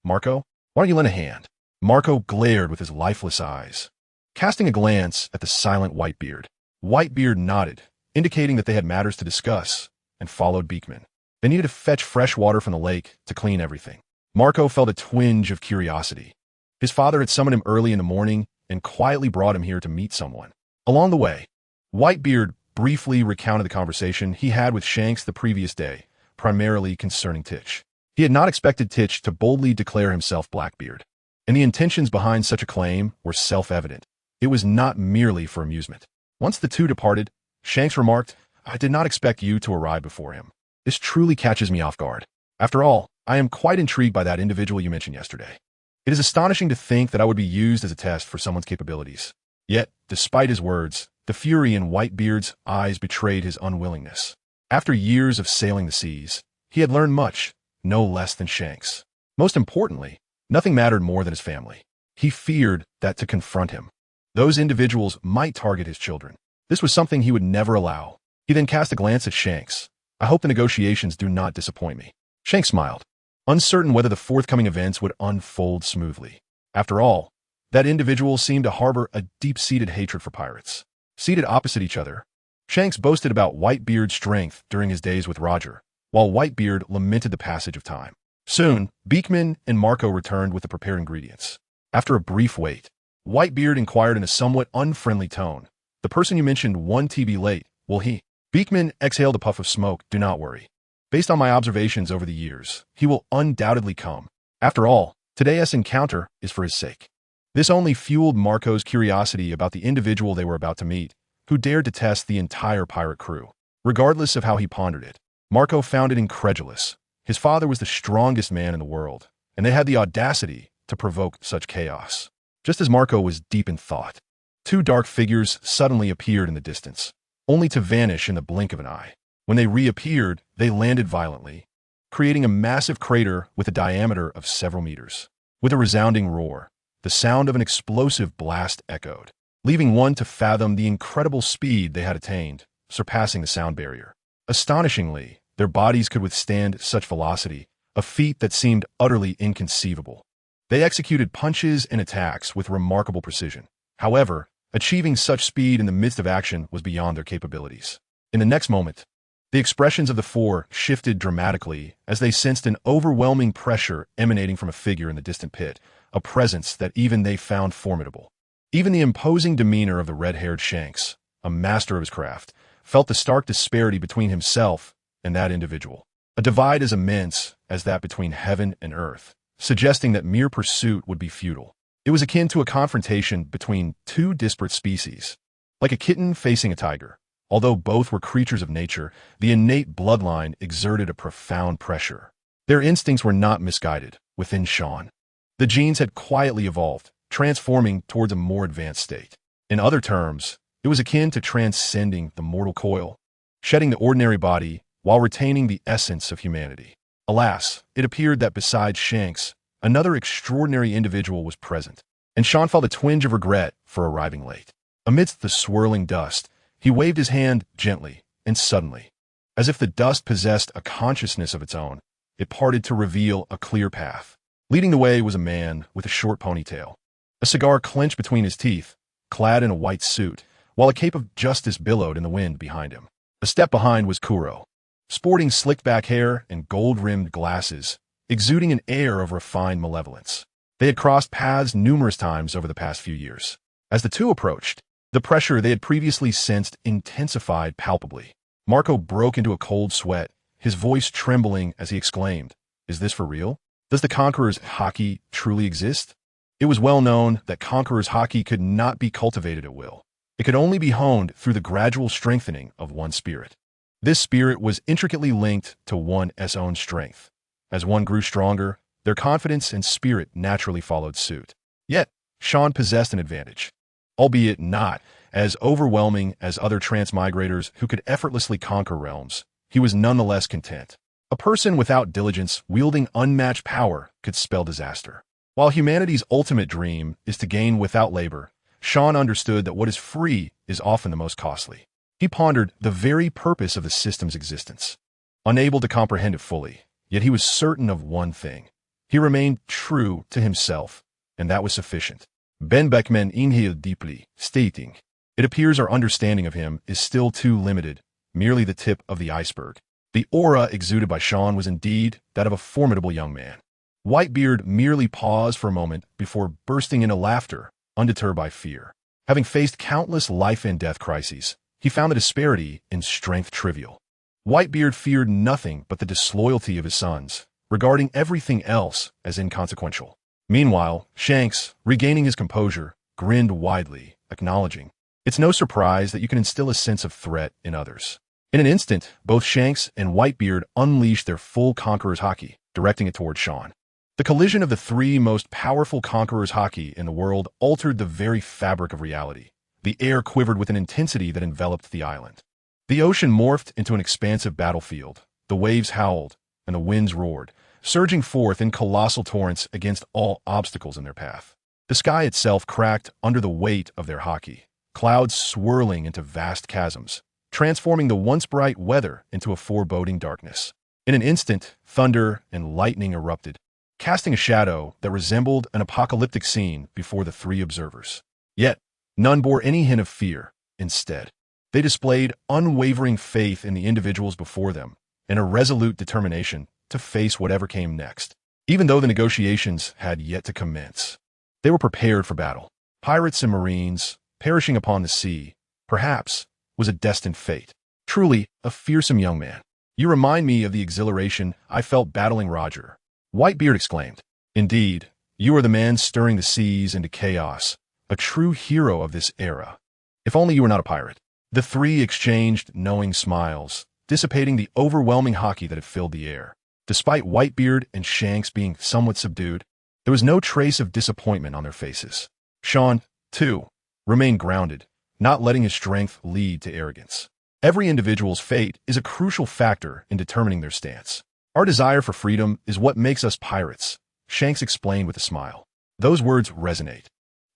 Marco, why don't you lend a hand?" Marco glared with his lifeless eyes, casting a glance at the silent Whitebeard. Whitebeard nodded, indicating that they had matters to discuss, and followed Beekman. They needed to fetch fresh water from the lake to clean everything. Marco felt a twinge of curiosity. His father had summoned him early in the morning and quietly brought him here to meet someone. Along the way, Whitebeard briefly recounted the conversation he had with Shanks the previous day, primarily concerning Titch. He had not expected Titch to boldly declare himself Blackbeard, and the intentions behind such a claim were self-evident. It was not merely for amusement. Once the two departed, Shanks remarked, "I did not expect you to arrive before him. This truly catches me off guard. After all, I am quite intrigued by that individual you mentioned yesterday. It is astonishing to think that I would be used as a test for someone's capabilities." Yet, despite his words, the fury in Whitebeard's eyes betrayed his unwillingness. After years of sailing the seas, he had learned much, no less than Shanks. Most importantly, nothing mattered more than his family. He feared that to confront him, those individuals might target his children. This was something he would never allow. He then cast a glance at Shanks. "I hope the negotiations do not disappoint me." Shanks smiled, uncertain whether the forthcoming events would unfold smoothly. After all, that individual seemed to harbor a deep-seated hatred for pirates. Seated opposite each other, Shanks boasted about Whitebeard's strength during his days with Roger, while Whitebeard lamented the passage of time. Soon, Beekman and Marco returned with the prepared ingredients. After a brief wait, Whitebeard inquired in a somewhat unfriendly tone, "The person you mentioned 1 TB late, will he?" Beekman exhaled a puff of smoke. "Do not worry. Based on my observations over the years, he will undoubtedly come. After all, today's encounter is for his sake." This only fueled Marco's curiosity about the individual they were about to meet, who dared to test the entire pirate crew. Regardless of how he pondered it, Marco found it incredulous. His father was the strongest man in the world, and they had the audacity to provoke such chaos. Just as Marco was deep in thought, two dark figures suddenly appeared in the distance, only to vanish in the blink of an eye. When they reappeared, they landed violently, creating a massive crater with a diameter of several meters. With a resounding roar, the sound of an explosive blast echoed, leaving one to fathom the incredible speed they had attained, surpassing the sound barrier. Astonishingly, their bodies could withstand such velocity, a feat that seemed utterly inconceivable. They executed punches and attacks with remarkable precision. However, achieving such speed in the midst of action was beyond their capabilities. In the next moment, the expressions of the four shifted dramatically as they sensed an overwhelming pressure emanating from a figure in the distant pit, a presence that even they found formidable. Even the imposing demeanor of the red-haired Shanks, a master of his craft, felt the stark disparity between himself and that individual. A divide as immense as that between heaven and earth, suggesting that mere pursuit would be futile. It was akin to a confrontation between two disparate species, like a kitten facing a tiger. Although both were creatures of nature, the innate bloodline exerted a profound pressure. Their instincts were not misguided within Sean. The genes had quietly evolved, transforming towards a more advanced state. In other terms, it was akin to transcending the mortal coil, shedding the ordinary body while retaining the essence of humanity. Alas, it appeared that besides Shanks, another extraordinary individual was present, and Sean felt a twinge of regret for arriving late. Amidst the swirling dust, he waved his hand gently, and suddenly, as if the dust possessed a consciousness of its own, it parted to reveal a clear path. Leading the way was a man with a short ponytail, a cigar clenched between his teeth, clad in a white suit, while a cape of justice billowed in the wind behind him. A step behind was Kuro, sporting slicked-back hair and gold-rimmed glasses, exuding an air of refined malevolence. They had crossed paths numerous times over the past few years. As the two approached, the pressure they had previously sensed intensified palpably. Marco broke into a cold sweat, his voice trembling as he exclaimed, "Is this for real? Does the Conqueror's haki truly exist?" It was well known that Conqueror's haki could not be cultivated at will. It could only be honed through the gradual strengthening of one's spirit. This spirit was intricately linked to one's own strength. As one grew stronger, their confidence and spirit naturally followed suit. Yet, Sean possessed an advantage, albeit not as overwhelming as other transmigrators who could effortlessly conquer realms. He was nonetheless content. A person without diligence wielding unmatched power could spell disaster. While humanity's ultimate dream is to gain without labor, Sean understood that what is free is often the most costly. He pondered the very purpose of the system's existence. Unable to comprehend it fully, yet he was certain of one thing. He remained true to himself, and that was sufficient. Ben Beckman inhaled deeply, stating, "It appears our understanding of him is still too limited, merely the tip of the iceberg." The aura exuded by Sean was indeed that of a formidable young man. Whitebeard merely paused for a moment before bursting into laughter, undeterred by fear. Having faced countless life and death crises, he found the disparity in strength trivial. Whitebeard feared nothing but the disloyalty of his sons, regarding everything else as inconsequential. Meanwhile, Shanks, regaining his composure, grinned widely, acknowledging, "It's no surprise that you can instill a sense of threat in others." In an instant, both Shanks and Whitebeard unleashed their full Conqueror's haki, directing it toward Sean. The collision of the three most powerful Conqueror's haki in the world altered the very fabric of reality. The air quivered with an intensity that enveloped the island. The ocean morphed into an expansive battlefield. The waves howled, and the winds roared, surging forth in colossal torrents against all obstacles in their path. The sky itself cracked under the weight of their haki, clouds swirling into vast chasms, transforming the once bright weather into a foreboding darkness. In an instant, thunder and lightning erupted, casting a shadow that resembled an apocalyptic scene before the three observers. Yet, none bore any hint of fear. Instead, they displayed unwavering faith in the individuals before them and a resolute determination to face whatever came next. Even though the negotiations had yet to commence, they were prepared for battle. Pirates and marines, perishing upon the sea, perhaps, was a destined fate. Truly, a fearsome young man. "You remind me of the exhilaration I felt battling Roger," Whitebeard exclaimed. "Indeed, you are the man stirring the seas into chaos, a true hero of this era. If only you were not a pirate." The three exchanged knowing smiles, dissipating the overwhelming hockey that had filled the air. Despite Whitebeard and Shanks being somewhat subdued, there was no trace of disappointment on their faces. Sean, too, remained grounded, not letting his strength lead to arrogance. Every individual's fate is a crucial factor in determining their stance. Our desire for freedom is what makes us pirates, Shanks explained with a smile. Those words resonate.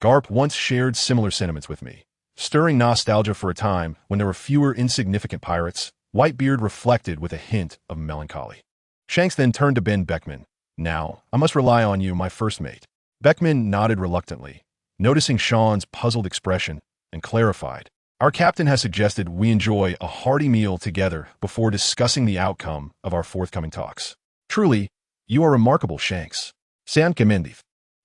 Garp once shared similar sentiments with me. Stirring nostalgia for a time when there were fewer insignificant pirates, Whitebeard reflected with a hint of melancholy. Shanks then turned to Ben Beckman. Now, I must rely on you, my first mate. Beckman nodded reluctantly, noticing Sean's puzzled expression, and clarified. Our captain has suggested we enjoy a hearty meal together before discussing the outcome of our forthcoming talks. Truly, you are remarkable, Shanks. San Kamendith,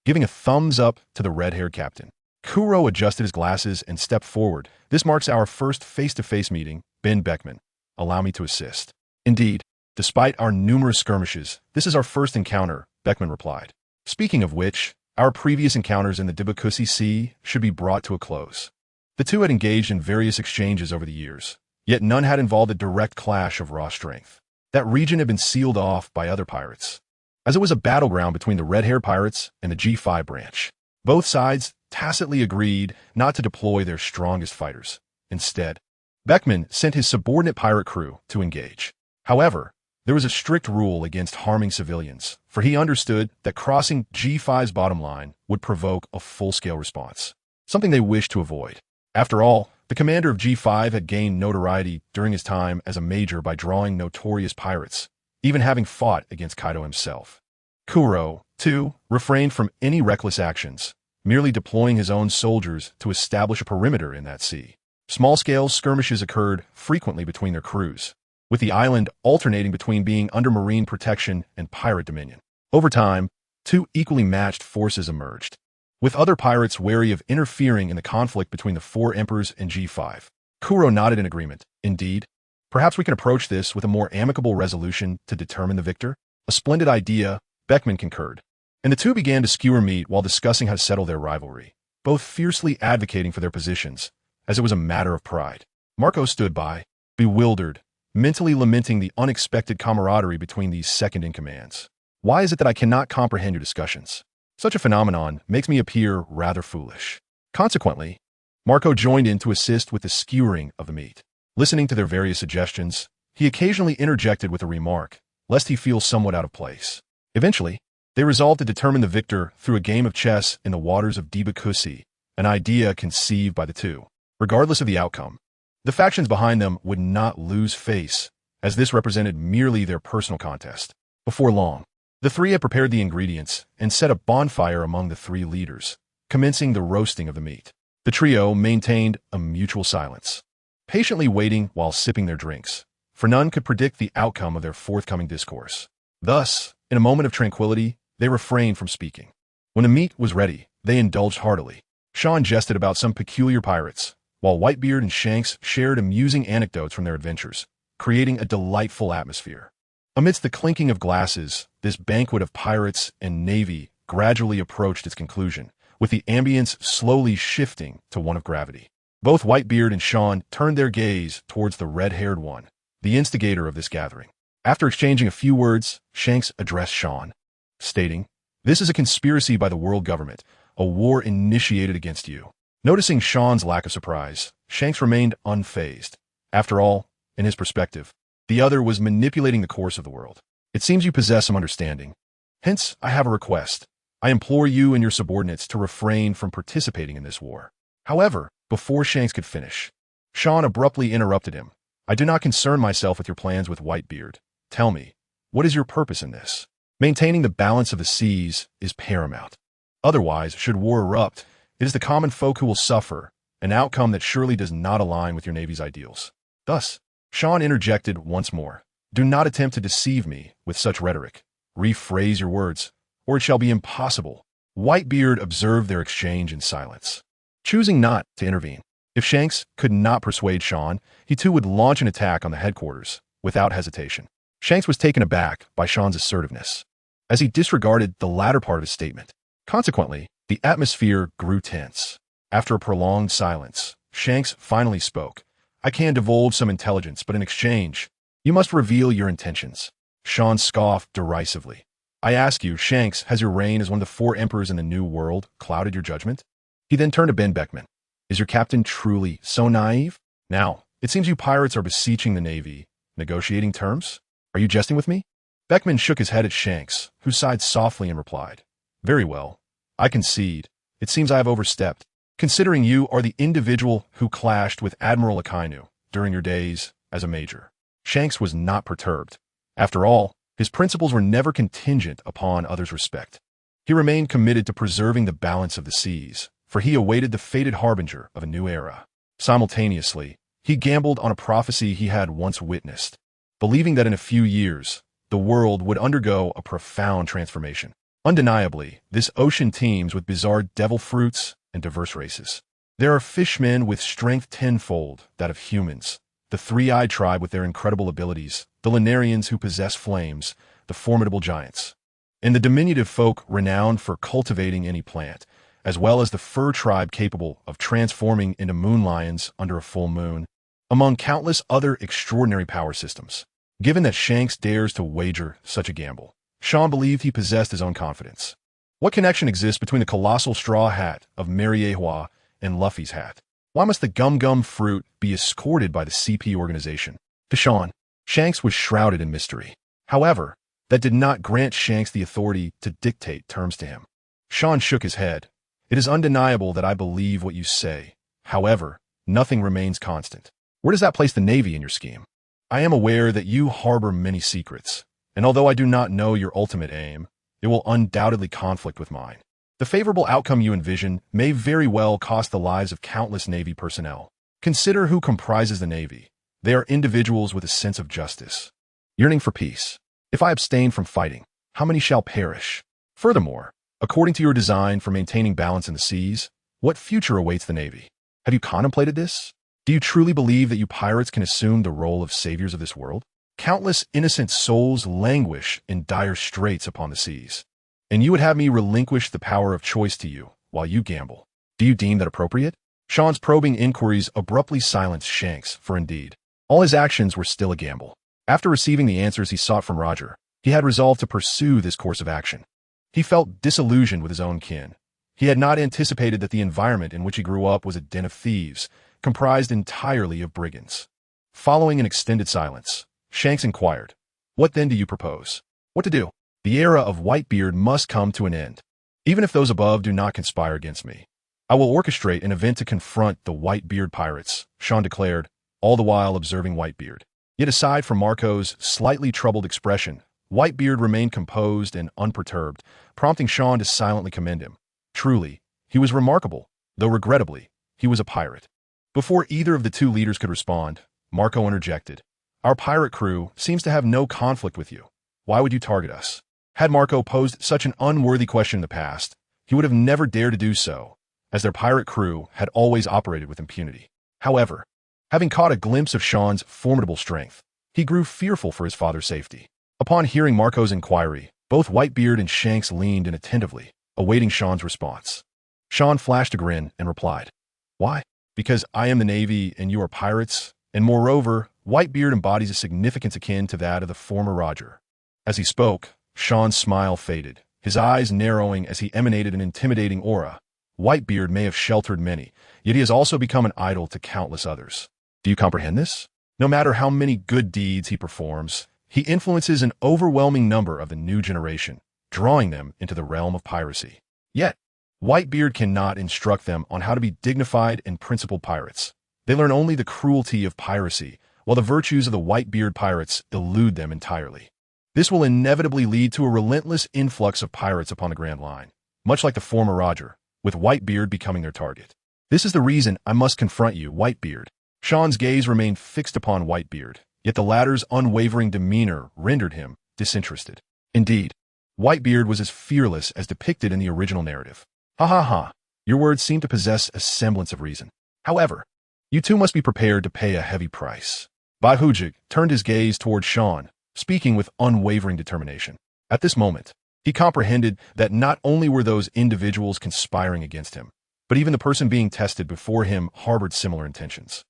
giving a thumbs up to the red-haired captain. Kuro adjusted his glasses and stepped forward. This marks our first face-to-face meeting, Ben Beckman. Allow me to assist. Indeed, despite our numerous skirmishes, this is our first encounter, Beckman replied. Speaking of which, our previous encounters in the Dibakusi Sea should be brought to a close. The two had engaged in various exchanges over the years, yet none had involved a direct clash of raw strength. That region had been sealed off by other pirates, as it was a battleground between the red-haired pirates and the G5 branch. Both sides tacitly agreed not to deploy their strongest fighters. Instead, Beckman sent his subordinate pirate crew to engage. However, there was a strict rule against harming civilians, for he understood that crossing G5's bottom line would provoke a full-scale response, something they wished to avoid. After all, the commander of G5 had gained notoriety during his time as a major by drawing notorious pirates, even having fought against Kaido himself. Kuro, too, refrained from any reckless actions, merely deploying his own soldiers to establish a perimeter in that sea. Small-scale skirmishes occurred frequently between their crews, with the island alternating between being under marine protection and pirate dominion. Over time, two equally matched forces emerged, with other pirates wary of interfering in the conflict between the four emperors and G5. Kuro nodded in agreement. Indeed, perhaps we can approach this with a more amicable resolution to determine the victor. A splendid idea, Beckman concurred, and the two began to skewer meat while discussing how to settle their rivalry, both fiercely advocating for their positions, as it was a matter of pride. Marco stood by, bewildered, mentally lamenting the unexpected camaraderie between these second-in-commands. Why is it that I cannot comprehend your discussions? Such a phenomenon makes me appear rather foolish. Consequently, Marco joined in to assist with the skewering of the meat. Listening to their various suggestions, he occasionally interjected with a remark, lest he feel somewhat out of place. Eventually, they resolved to determine the victor through a game of chess in the waters of Dibakusi, an idea conceived by the two. Regardless of the outcome, the factions behind them would not lose face, as this represented merely their personal contest. Before long, the three had prepared the ingredients and set a bonfire among the three leaders, commencing the roasting of the meat. The trio maintained a mutual silence, patiently waiting while sipping their drinks, for none could predict the outcome of their forthcoming discourse. Thus, in a moment of tranquility, they refrained from speaking. When the meat was ready, they indulged heartily. Sean jested about some peculiar pirates, while Whitebeard and Shanks shared amusing anecdotes from their adventures, creating a delightful atmosphere. Amidst the clinking of glasses, this banquet of pirates and navy gradually approached its conclusion, with the ambience slowly shifting to one of gravity. Both Whitebeard and Sean turned their gaze towards the red-haired one, the instigator of this gathering. After exchanging a few words, Shanks addressed Sean, stating, "This is a conspiracy by the world government, a war initiated against you." Noticing Sean's lack of surprise, Shanks remained unfazed. After all, in his perspective, the other was manipulating the course of the world. "It seems you possess some understanding. Hence, I have a request. I implore you and your subordinates to refrain from participating in this war." However, before Shanks could finish, Sean abruptly interrupted him. "I do not concern myself with your plans with Whitebeard. Tell me, what is your purpose in this? Maintaining the balance of the seas is paramount. Otherwise, should war erupt, it is the common folk who will suffer, an outcome that surely does not align with your Navy's ideals." Thus, Sean interjected once more. "Do not attempt to deceive me with such rhetoric. Rephrase your words, or it shall be impossible." Whitebeard observed their exchange in silence, choosing not to intervene. If Shanks could not persuade Sean, he too would launch an attack on the headquarters, without hesitation. Shanks was taken aback by Sean's assertiveness, as he disregarded the latter part of his statement. Consequently, the atmosphere grew tense. After a prolonged silence, Shanks finally spoke. I can divulge some intelligence, but in exchange, you must reveal your intentions. Sean scoffed derisively. I ask you, Shanks, has your reign as one of the 4 emperors in the New World clouded your judgment? He then turned to Ben Beckman. Is your captain truly so naive? Now, it seems you pirates are beseeching the Navy, negotiating terms? Are you jesting with me? Beckman shook his head at Shanks, who sighed softly and replied, Very well. I concede. It seems I have overstepped, considering you are the individual who clashed with Admiral Akainu during your days as a major. Shanks was not perturbed. After all, his principles were never contingent upon others' respect. He remained committed to preserving the balance of the seas, for he awaited the fated harbinger of a new era. Simultaneously, he gambled on a prophecy he had once witnessed, believing that in a few years, the world would undergo a profound transformation. Undeniably, this ocean teems with bizarre devil fruits and diverse races. There are fishmen with strength tenfold that of humans, the three-eyed tribe with their incredible abilities, the Lunarians who possess flames, the formidable giants, and the diminutive folk renowned for cultivating any plant, as well as the fur tribe capable of transforming into moon lions under a full moon, among countless other extraordinary power systems. Given that Shanks dares to wager such a gamble, Sean believed he possessed his own confidence. What connection exists between the colossal straw hat of Mariehua and Luffy's hat? Why must the gum-gum fruit be escorted by the CP organization? To Sean, Shanks was shrouded in mystery. However, that did not grant Shanks the authority to dictate terms to him. Sean shook his head. It is undeniable that I believe what you say. However, nothing remains constant. Where does that place the Navy in your scheme? I am aware that you harbor many secrets, and although I do not know your ultimate aim, it will undoubtedly conflict with mine. The favorable outcome you envision may very well cost the lives of countless Navy personnel. Consider who comprises the Navy. They are individuals with a sense of justice, yearning for peace. If I abstain from fighting, how many shall perish? Furthermore, according to your design for maintaining balance in the seas, what future awaits the Navy? Have you contemplated this? Do you truly believe that you pirates can assume the role of saviors of this world? Countless innocent souls languish in dire straits upon the seas, and you would have me relinquish the power of choice to you while you gamble. Do you deem that appropriate? Sean's probing inquiries abruptly silenced Shanks, for indeed, all his actions were still a gamble. After receiving the answers he sought from Roger, he had resolved to pursue this course of action. He felt disillusioned with his own kin. He had not anticipated that the environment in which he grew up was a den of thieves, comprised entirely of brigands. Following an extended silence, Shanks inquired, What then do you propose? What to do? The era of Whitebeard must come to an end. Even if those above do not conspire against me, I will orchestrate an event to confront the Whitebeard pirates, Sean declared, all the while observing Whitebeard. Yet aside from Marco's slightly troubled expression, Whitebeard remained composed and unperturbed, prompting Sean to silently commend him. Truly, he was remarkable, though regrettably, he was a pirate. Before either of the two leaders could respond, Marco interjected. Our pirate crew seems to have no conflict with you. Why would you target us? Had Marco posed such an unworthy question in the past, he would have never dared to do so, as their pirate crew had always operated with impunity. However, having caught a glimpse of Sean's formidable strength, he grew fearful for his father's safety. Upon hearing Marco's inquiry, both Whitebeard and Shanks leaned in attentively, awaiting Sean's response. Sean flashed a grin and replied, Why? Because I am the Navy and you are pirates, and moreover, Whitebeard embodies a significance akin to that of the former Roger. As he spoke, Sean's smile faded, his eyes narrowing as he emanated an intimidating aura. Whitebeard may have sheltered many, yet he has also become an idol to countless others. Do you comprehend this? No matter how many good deeds he performs, he influences an overwhelming number of the new generation, drawing them into the realm of piracy. Yet, Whitebeard cannot instruct them on how to be dignified and principled pirates. They learn only the cruelty of piracy, while the virtues of the Whitebeard pirates elude them entirely. This will inevitably lead to a relentless influx of pirates upon the Grand Line, much like the former Roger, with Whitebeard becoming their target. This is the reason I must confront you, Whitebeard. Sean's gaze remained fixed upon Whitebeard, yet the latter's unwavering demeanor rendered him disinterested. Indeed, Whitebeard was as fearless as depicted in the original narrative. Ha ha ha, your words seem to possess a semblance of reason. However, you too must be prepared to pay a heavy price. Bai Hujik turned his gaze toward Sean, speaking with unwavering determination. At this moment, he comprehended that not only were those individuals conspiring against him, but even the person being tested before him harbored similar intentions.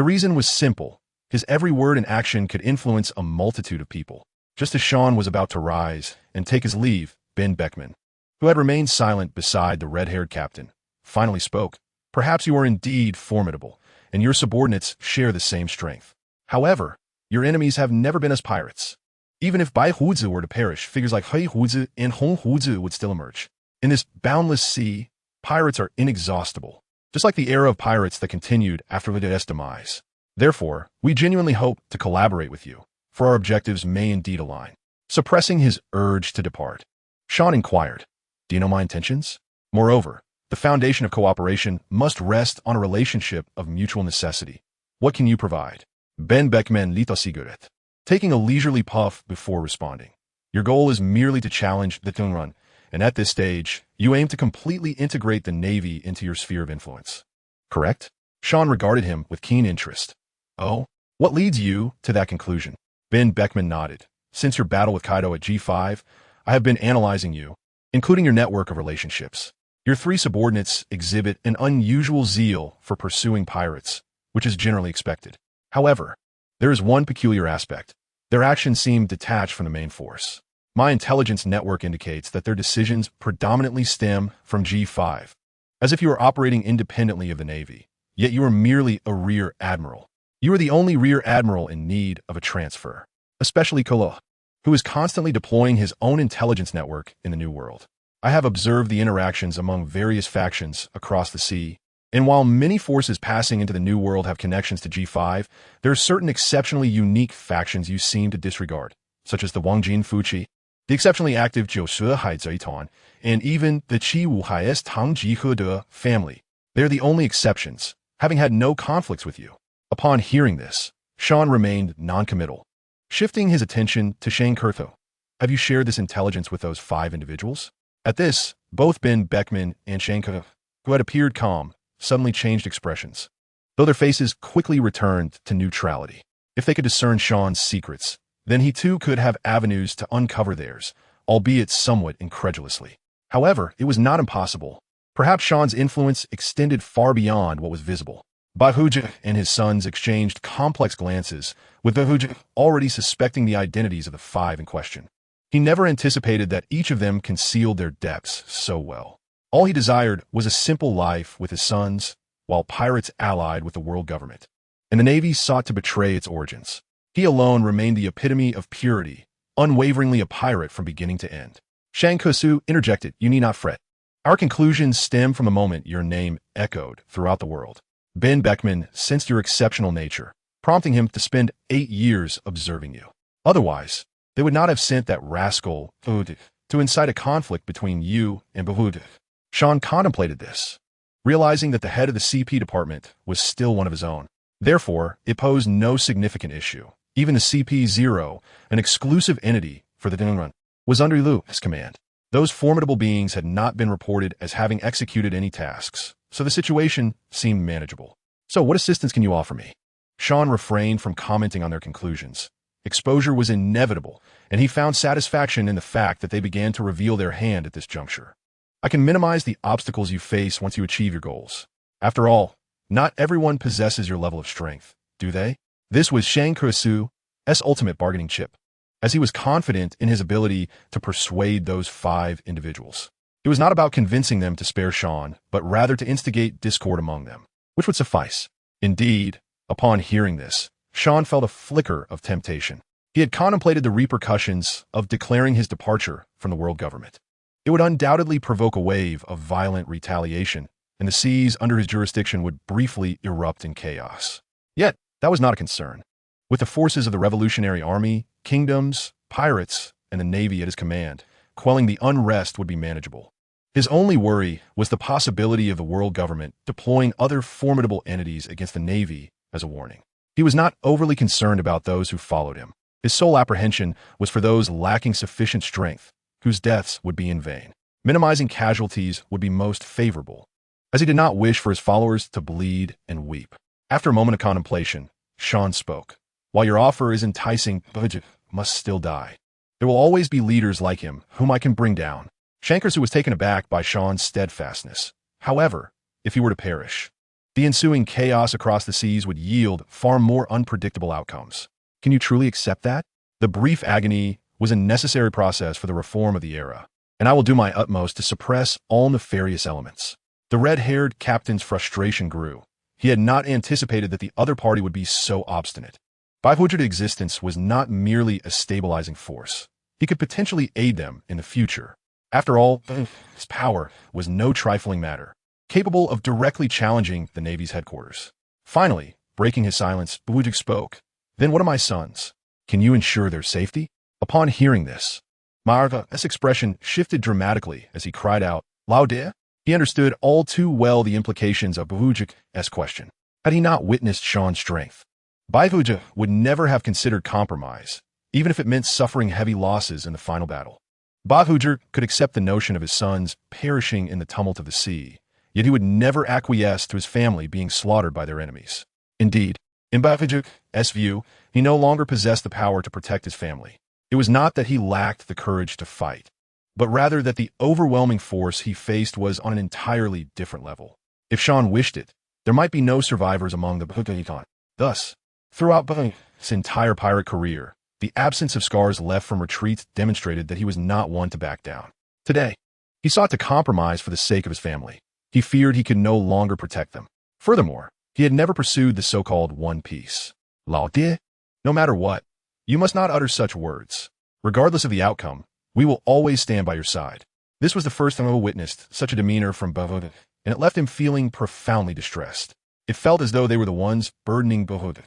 The reason was simple. His every word and action could influence a multitude of people. Just as Sean was about to rise and take his leave, Ben Beckman, who had remained silent beside the red-haired captain, finally spoke. Perhaps you are indeed formidable, and your subordinates share the same strength. However, your enemies have never been as pirates. Even if Bai Huzi were to perish, figures like Hui Huzi and Hong Huzi would still emerge. In this boundless sea, pirates are inexhaustible, just like the era of pirates that continued after Lide's demise. Therefore, we genuinely hope to collaborate with you, for our objectives may indeed align. Suppressing his urge to depart, Sean inquired, "Do you know my intentions?" Moreover, the foundation of cooperation must rest on a relationship of mutual necessity. What can you provide? Ben Beckman lito siguret, taking a leisurely puff before responding. Your goal is merely to challenge the Tungrun, and at this stage, you aim to completely integrate the Navy into your sphere of influence. Correct? Sean regarded him with keen interest. Oh, what leads you to that conclusion? Ben Beckman nodded. Since your battle with Kaido at G5, I have been analyzing you, including your network of relationships. Your three subordinates exhibit an unusual zeal for pursuing pirates, which is generally expected. However, there is one peculiar aspect. Their actions seem detached from the main force. My intelligence network indicates that their decisions predominantly stem from G5, as if you are operating independently of the Navy, yet you are merely a rear admiral. You are the only rear admiral in need of a transfer, especially Kolo, who is constantly deploying his own intelligence network in the New World. I have observed the interactions among various factions across the sea, and while many forces passing into the New World have connections to G5, there are certain exceptionally unique factions you seem to disregard, such as the Wangjin Fuqi, the exceptionally active Jiushe Haizaitan, and even the Qi Wuhai's Tang Jihe family. They are the only exceptions, having had no conflicts with you. Upon hearing this, Sean remained noncommittal, shifting his attention to Shane Kurtho. Have you shared this intelligence with those 5 individuals? At this, both Ben Beckman and Shane Kurtho, who had appeared calm, suddenly changed expressions, though their faces quickly returned to neutrality. If they could discern Sean's secrets, then he too could have avenues to uncover theirs, albeit somewhat incredulously. However, it was not impossible. Perhaps Sean's influence extended far beyond what was visible. Bahuja and his sons exchanged complex glances, with Bahuja already suspecting the identities of the 5 in question. He never anticipated that each of them concealed their depths so well. All he desired was a simple life with his sons, while pirates allied with the world government, and the Navy sought to betray its origins. He alone remained the epitome of purity, unwaveringly a pirate from beginning to end. Shang Kusu interjected, "You need not fret. Our conclusions stem from the moment your name echoed throughout the world." Ben Beckman sensed your exceptional nature, prompting him to spend 8 years observing you. Otherwise, they would not have sent that rascal to incite a conflict between you and Bahud. Sean contemplated this, realizing that the head of the CP department was still one of his own. Therefore, it posed no significant issue. Even the CP-0, an exclusive entity for the Dunrun, was under Lu's command. Those formidable beings had not been reported as having executed any tasks, so the situation seemed manageable. "So what assistance can you offer me?" Sean refrained from commenting on their conclusions. Exposure was inevitable, and he found satisfaction in the fact that they began to reveal their hand at this juncture. "I can minimize the obstacles you face once you achieve your goals. After all, not everyone possesses your level of strength, do they?" This was Shang Kusu's ultimate bargaining chip, as he was confident in his ability to persuade those 5 individuals. It was not about convincing them to spare Sean, but rather to instigate discord among them, which would suffice. Indeed, upon hearing this, Sean felt a flicker of temptation. He had contemplated the repercussions of declaring his departure from the world government. It would undoubtedly provoke a wave of violent retaliation, and the seas under his jurisdiction would briefly erupt in chaos. Yet, that was not a concern. With the forces of the Revolutionary Army, kingdoms, pirates, and the Navy at his command, quelling the unrest would be manageable. His only worry was the possibility of the world government deploying other formidable entities against the Navy as a warning. He was not overly concerned about those who followed him. His sole apprehension was for those lacking sufficient strength, whose deaths would be in vain. Minimizing casualties would be most favorable, as he did not wish for his followers to bleed and weep. After a moment of contemplation, Sean spoke. "While your offer is enticing, Bajit must still die. There will always be leaders like him whom I can bring down." Shankersu was taken aback by Sean's steadfastness. However, if he were to perish, The ensuing chaos across the seas would yield far more unpredictable outcomes. Can you truly accept that? The brief agony was a necessary process for the reform of the era, and I will do my utmost to suppress all nefarious elements. The red-haired captain's frustration grew. He had not anticipated that the other party would be so obstinate. Bifuj's existence was not merely a stabilizing force. He could potentially aid them in the future. After all, his power was no trifling matter, capable of directly challenging the Navy's headquarters. Finally, breaking his silence, Bifuje spoke. Then what of my sons? Can you ensure their safety? Upon hearing this, Marva's expression shifted dramatically as he cried out, Laude? He understood all too well the implications of Bifuge's question. Had he not witnessed Sean's strength, Bifuje would never have considered compromise, even if it meant suffering heavy losses in the final battle. Bifuje could accept the notion of his sons perishing in the tumult of the sea, yet he would never acquiesce to his family being slaughtered by their enemies. Indeed, in Bifuge's view, he no longer possessed the power to protect his family. It was not that he lacked the courage to fight, but rather that the overwhelming force he faced was on an entirely different level. If Sean wished it, there might be no survivors among the Bifuje. Thus, throughout Bifuge's entire pirate career, the absence of scars left from retreats demonstrated that he was not one to back down. Today, he sought to compromise for the sake of his family. He feared he could no longer protect them. Furthermore, he had never pursued the so-called One Piece. Laude? No matter what, you must not utter such words. Regardless of the outcome, we will always stand by your side. This was the first time I witnessed such a demeanor from Bifuje, and it left him feeling profoundly distressed. It felt as though they were the ones burdening Bifuje.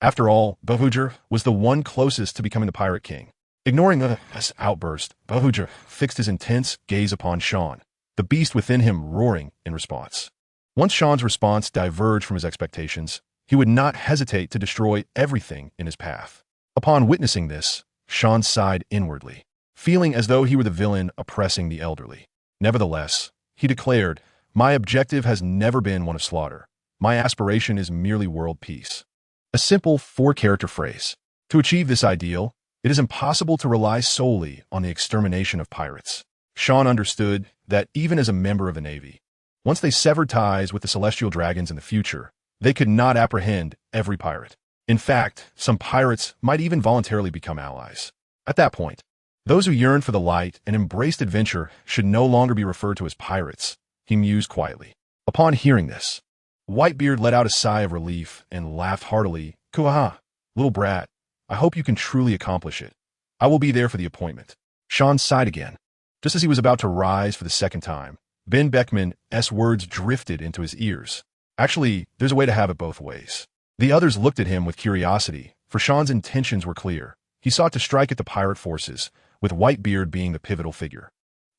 After all, Bifuje was the one closest to becoming the Pirate King. Ignoring this outburst, Bifuje fixed his intense gaze upon Sean, the beast within him roaring in response. Once Sean's response diverged from his expectations, he would not hesitate to destroy everything in his path. Upon witnessing this, Sean sighed inwardly, feeling as though he were the villain oppressing the elderly. Nevertheless, he declared, My objective has never been one of slaughter. My aspiration is merely world peace. A simple four-character phrase. To achieve this ideal, it is impossible to rely solely on the extermination of pirates. Sean understood that even as a member of the Navy, once they severed ties with the celestial dragons in the future, they could not apprehend every pirate. In fact, some pirates might even voluntarily become allies. At that point, those who yearned for the light and embraced adventure should no longer be referred to as pirates, he mused quietly. Upon hearing this, Whitebeard let out a sigh of relief and laughed heartily. Kuaha, little brat, I hope you can truly accomplish it. I will be there for the appointment. Sean sighed again. Just as he was about to rise for the second time, Ben Beckman's words drifted into his ears. Actually, there's a way to have it both ways. The others looked at him with curiosity, for Sean's intentions were clear. He sought to strike at the pirate forces, with Whitebeard being the pivotal figure.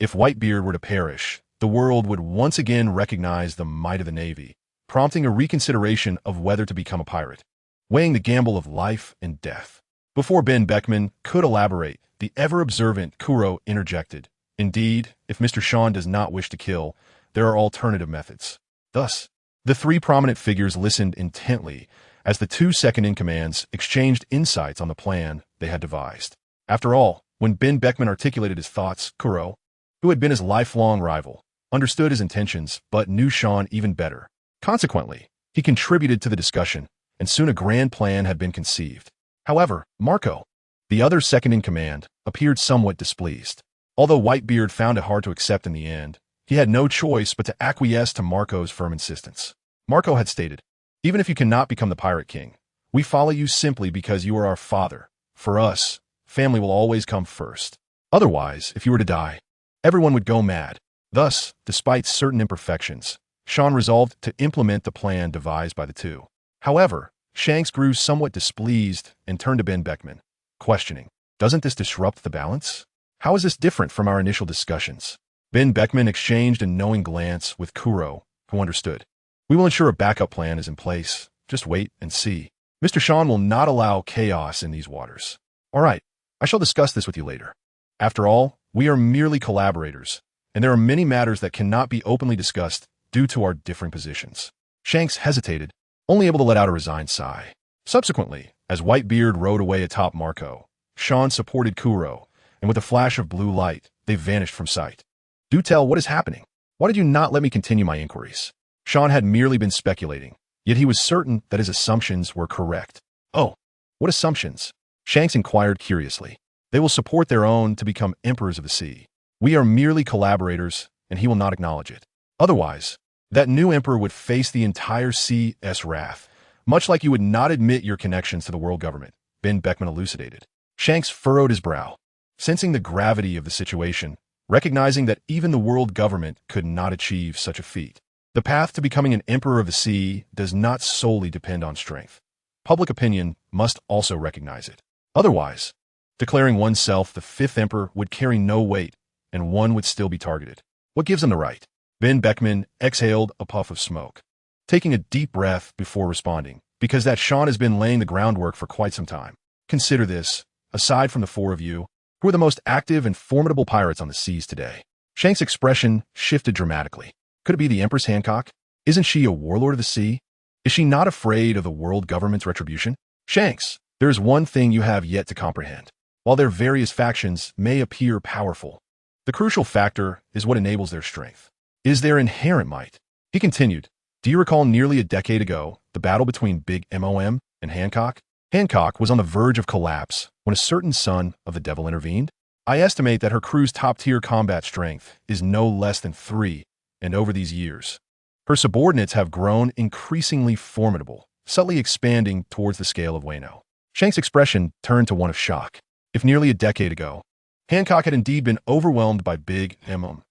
If Whitebeard were to perish, the world would once again recognize the might of the Navy, prompting a reconsideration of whether to become a pirate, weighing the gamble of life and death. Before Ben Beckman could elaborate, the ever-observant Kuro interjected. Indeed, if Mr. Sean does not wish to kill, there are alternative methods. Thus, the three prominent figures listened intently as the two second-in-commands exchanged insights on the plan they had devised. After all, when Ben Beckman articulated his thoughts, Kuro, who had been his lifelong rival, understood his intentions but knew Sean even better. Consequently, he contributed to the discussion, and soon a grand plan had been conceived. However, Marco, the other second-in-command, appeared somewhat displeased. Although Whitebeard found it hard to accept in the end, he had no choice but to acquiesce to Marco's firm insistence. Marco had stated, Even if you cannot become the Pirate King, we follow you simply because you are our father. For us, family will always come first. Otherwise, if you were to die, everyone would go mad. Thus, despite certain imperfections, Sean resolved to implement the plan devised by the two. However, Shanks grew somewhat displeased and turned to Ben Beckman, questioning, Doesn't this disrupt the balance? How is this different from our initial discussions? Ben Beckman exchanged a knowing glance with Kuro, who understood. We will ensure a backup plan is in place. Just wait and see. Mr. Sean will not allow chaos in these waters. All right, I shall discuss this with you later. After all, we are merely collaborators, and there are many matters that cannot be openly discussed due to our differing positions. Shanks hesitated, only able to let out a resigned sigh. Subsequently, as Whitebeard rode away atop Marco, Sean supported Kuro, and with a flash of blue light, they vanished from sight. Do tell what is happening. Why did you not let me continue my inquiries? Sean had merely been speculating, yet he was certain that his assumptions were correct. Oh, what assumptions? Shanks inquired curiously. They will support their own to become emperors of the sea. We are merely collaborators, and he will not acknowledge it. Otherwise, that new emperor would face the entire sea's wrath, much like you would not admit your connections to the world government, Ben Beckman elucidated. Shanks furrowed his brow, sensing the gravity of the situation, recognizing that even the world government could not achieve such a feat. The path to becoming an emperor of the sea does not solely depend on strength. Public opinion must also recognize it. Otherwise, declaring oneself the fifth emperor would carry no weight, and one would still be targeted. What gives them the right? Ben Beckman exhaled a puff of smoke, taking a deep breath before responding, because that Sean has been laying the groundwork for quite some time. Consider this, aside from the four of you, who are the most active and formidable pirates on the seas today. Shank's expression shifted dramatically. Could it be the Empress Hancock? Isn't she a warlord of the sea? Is she not afraid of the world government's retribution? Shanks, there is one thing you have yet to comprehend. While their various factions may appear powerful, the crucial factor is what enables their strength. Is their inherent might. He continued, do you recall nearly a decade ago, the battle between Big MOM and Hancock? Hancock was on the verge of collapse when a certain son of the devil intervened. I estimate that her crew's top-tier combat strength is no less than 3, and over these years, her subordinates have grown increasingly formidable, subtly expanding towards the scale of Wano. Shank's expression turned to one of shock. If nearly a decade ago, Hancock had indeed been overwhelmed by Big MOM,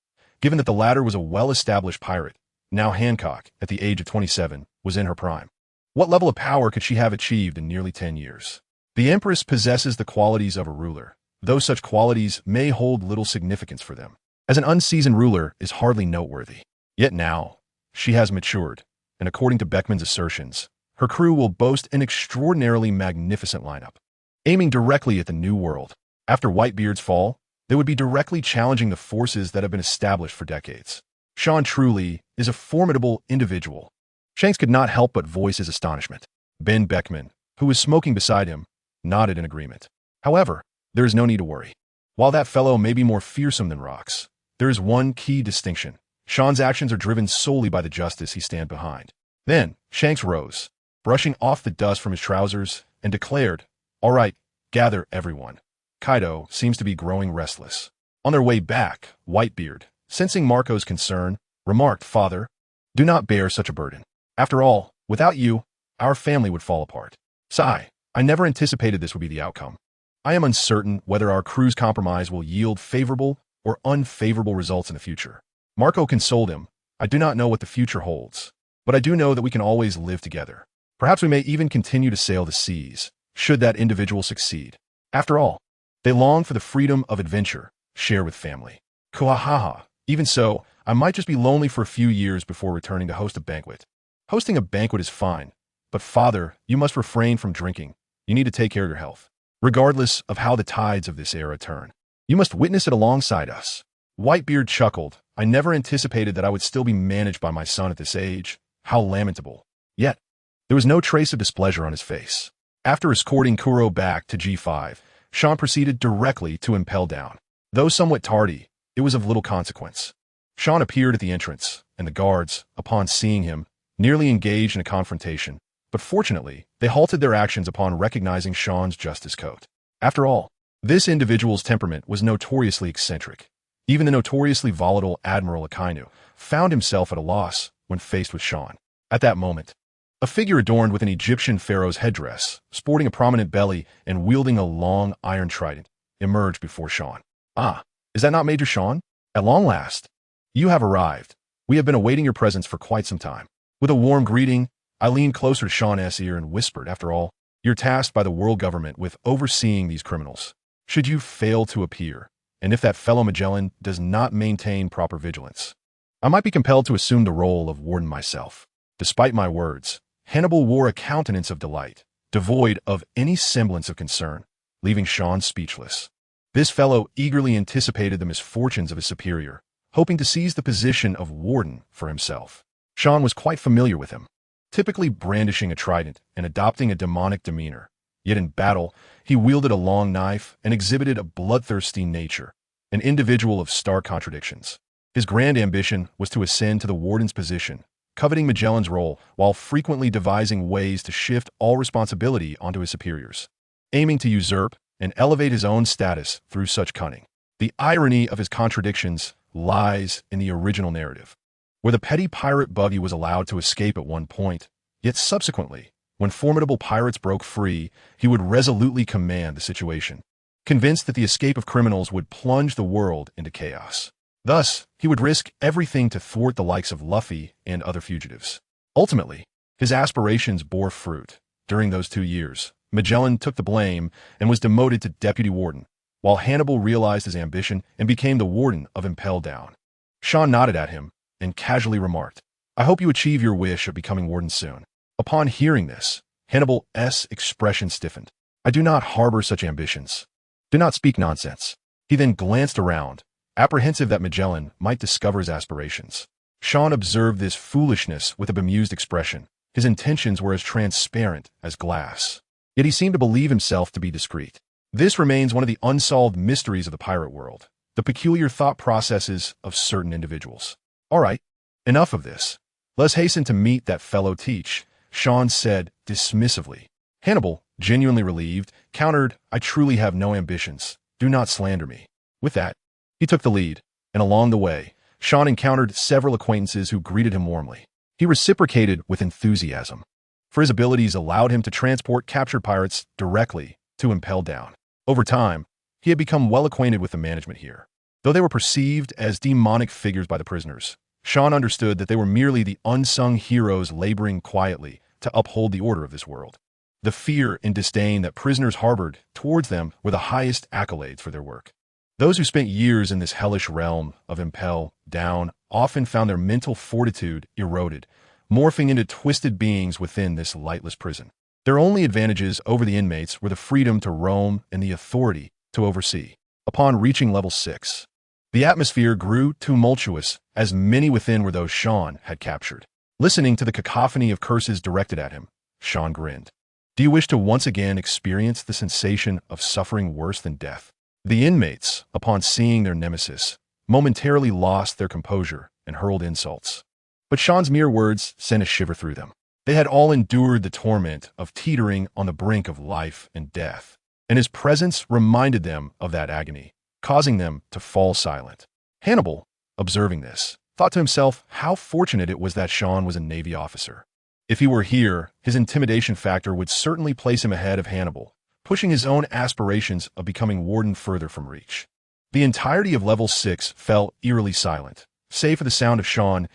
given that the latter was a well-established pirate, now Hancock, at the age of 27, was in her prime. What level of power could she have achieved in nearly 10 years? The Empress possesses the qualities of a ruler, though such qualities may hold little significance for them, as an unseasoned ruler is hardly noteworthy. Yet now, she has matured, and according to Beckman's assertions, her crew will boast an extraordinarily magnificent lineup, aiming directly at the New World. After Whitebeard's fall, they would be directly challenging the forces that have been established for decades. Sean truly is a formidable individual. Shanks could not help but voice his astonishment. Ben Beckman, who was smoking beside him, nodded in agreement. However, there is no need to worry. While that fellow may be more fearsome than rocks, there is one key distinction. Sean's actions are driven solely by the justice he stands behind. Then, Shanks rose, brushing off the dust from his trousers, and declared, all right, gather everyone. Kaido seems to be growing restless. On their way back, Whitebeard, sensing Marco's concern, remarked, Father, do not bear such a burden. After all, without you, our family would fall apart. Sigh, I never anticipated this would be the outcome. I am uncertain whether our crew's compromise will yield favorable or unfavorable results in the future. Marco consoled him. I do not know what the future holds, but I do know that we can always live together. Perhaps we may even continue to sail the seas, should that individual succeed. After all, they long for the freedom of adventure, shared with family. Kuahaha. Even so, I might just be lonely for a few years before returning to host a banquet. Hosting a banquet is fine, but Father, you must refrain from drinking. You need to take care of your health. Regardless of how the tides of this era turn, you must witness it alongside us. Whitebeard chuckled. I never anticipated that I would still be managed by my son at this age. How lamentable. Yet, there was no trace of displeasure on his face. After escorting Kuro back to G5, Sean proceeded directly to impel down. Though somewhat tardy, it was of little consequence. Sean appeared at the entrance, and the guards, upon seeing him, nearly engaged in a confrontation, but fortunately, they halted their actions upon recognizing Sean's justice coat. After all, this individual's temperament was notoriously eccentric. Even the notoriously volatile Admiral Akainu found himself at a loss when faced with Sean. At that moment, a figure adorned with an Egyptian pharaoh's headdress, sporting a prominent belly and wielding a long iron trident, emerged before Sean. Ah, is that not Major Sean? At long last, you have arrived. We have been awaiting your presence for quite some time. With a warm greeting, I leaned closer to Sean's ear and whispered, after all, you're tasked by the world government with overseeing these criminals. Should you fail to appear, and if that fellow Magellan does not maintain proper vigilance, I might be compelled to assume the role of warden myself. Despite my words, Hannibal wore a countenance of delight, devoid of any semblance of concern, leaving Sean speechless. This fellow eagerly anticipated the misfortunes of his superior, hoping to seize the position of warden for himself. Sean was quite familiar with him, typically brandishing a trident and adopting a demonic demeanor. Yet in battle, he wielded a long knife and exhibited a bloodthirsty nature, an individual of stark contradictions. His grand ambition was to ascend to the warden's position, coveting Magellan's role while frequently devising ways to shift all responsibility onto his superiors, aiming to usurp and elevate his own status through such cunning. The irony of his contradictions lies in the original narrative, where the petty pirate buggy was allowed to escape at one point, yet subsequently, when formidable pirates broke free, he would resolutely command the situation, convinced that the escape of criminals would plunge the world into chaos. Thus, he would risk everything to thwart the likes of Luffy and other fugitives. Ultimately, his aspirations bore fruit. During those 2 years, Magellan took the blame and was demoted to deputy warden, while Hannibal realized his ambition and became the warden of Impel Down. Sean nodded at him and casually remarked, "I hope you achieve your wish of becoming warden soon." Upon hearing this, Hannibal's expression stiffened. "I do not harbor such ambitions. Do not speak nonsense." He then glanced around, apprehensive that Magellan might discover his aspirations. Sean observed this foolishness with a bemused expression. His intentions were as transparent as glass. Yet he seemed to believe himself to be discreet. This remains one of the unsolved mysteries of the pirate world, the peculiar thought processes of certain individuals. "All right, enough of this. Let's hasten to meet that fellow Teach," Sean said dismissively. Hannibal, genuinely relieved, countered, "I truly have no ambitions. Do not slander me." With that, he took the lead, and along the way, Sean encountered several acquaintances who greeted him warmly. He reciprocated with enthusiasm, for his abilities allowed him to transport captured pirates directly to Impel Down. Over time, he had become well acquainted with the management here. Though they were perceived as demonic figures by the prisoners, Sean understood that they were merely the unsung heroes laboring quietly to uphold the order of this world. The fear and disdain that prisoners harbored towards them were the highest accolades for their work. Those who spent years in this hellish realm of Impel Down often found their mental fortitude eroded, morphing into twisted beings within this lightless prison. Their only advantages over the inmates were the freedom to roam and the authority to oversee. Upon reaching level 6, the atmosphere grew tumultuous, as many within were those Sean had captured. Listening to the cacophony of curses directed at him, Sean grinned. "Do you wish to once again experience the sensation of suffering worse than death?" The inmates, upon seeing their nemesis, momentarily lost their composure and hurled insults. But Sean's mere words sent a shiver through them. They had all endured the torment of teetering on the brink of life and death, and his presence reminded them of that agony, causing them to fall silent. Hannibal, observing this, thought to himself how fortunate it was that Sean was a Navy officer. If he were here, his intimidation factor would certainly place him ahead of Hannibal, pushing his own aspirations of becoming warden further from reach. The entirety of level 6 fell eerily silent, save for the sound of Sean's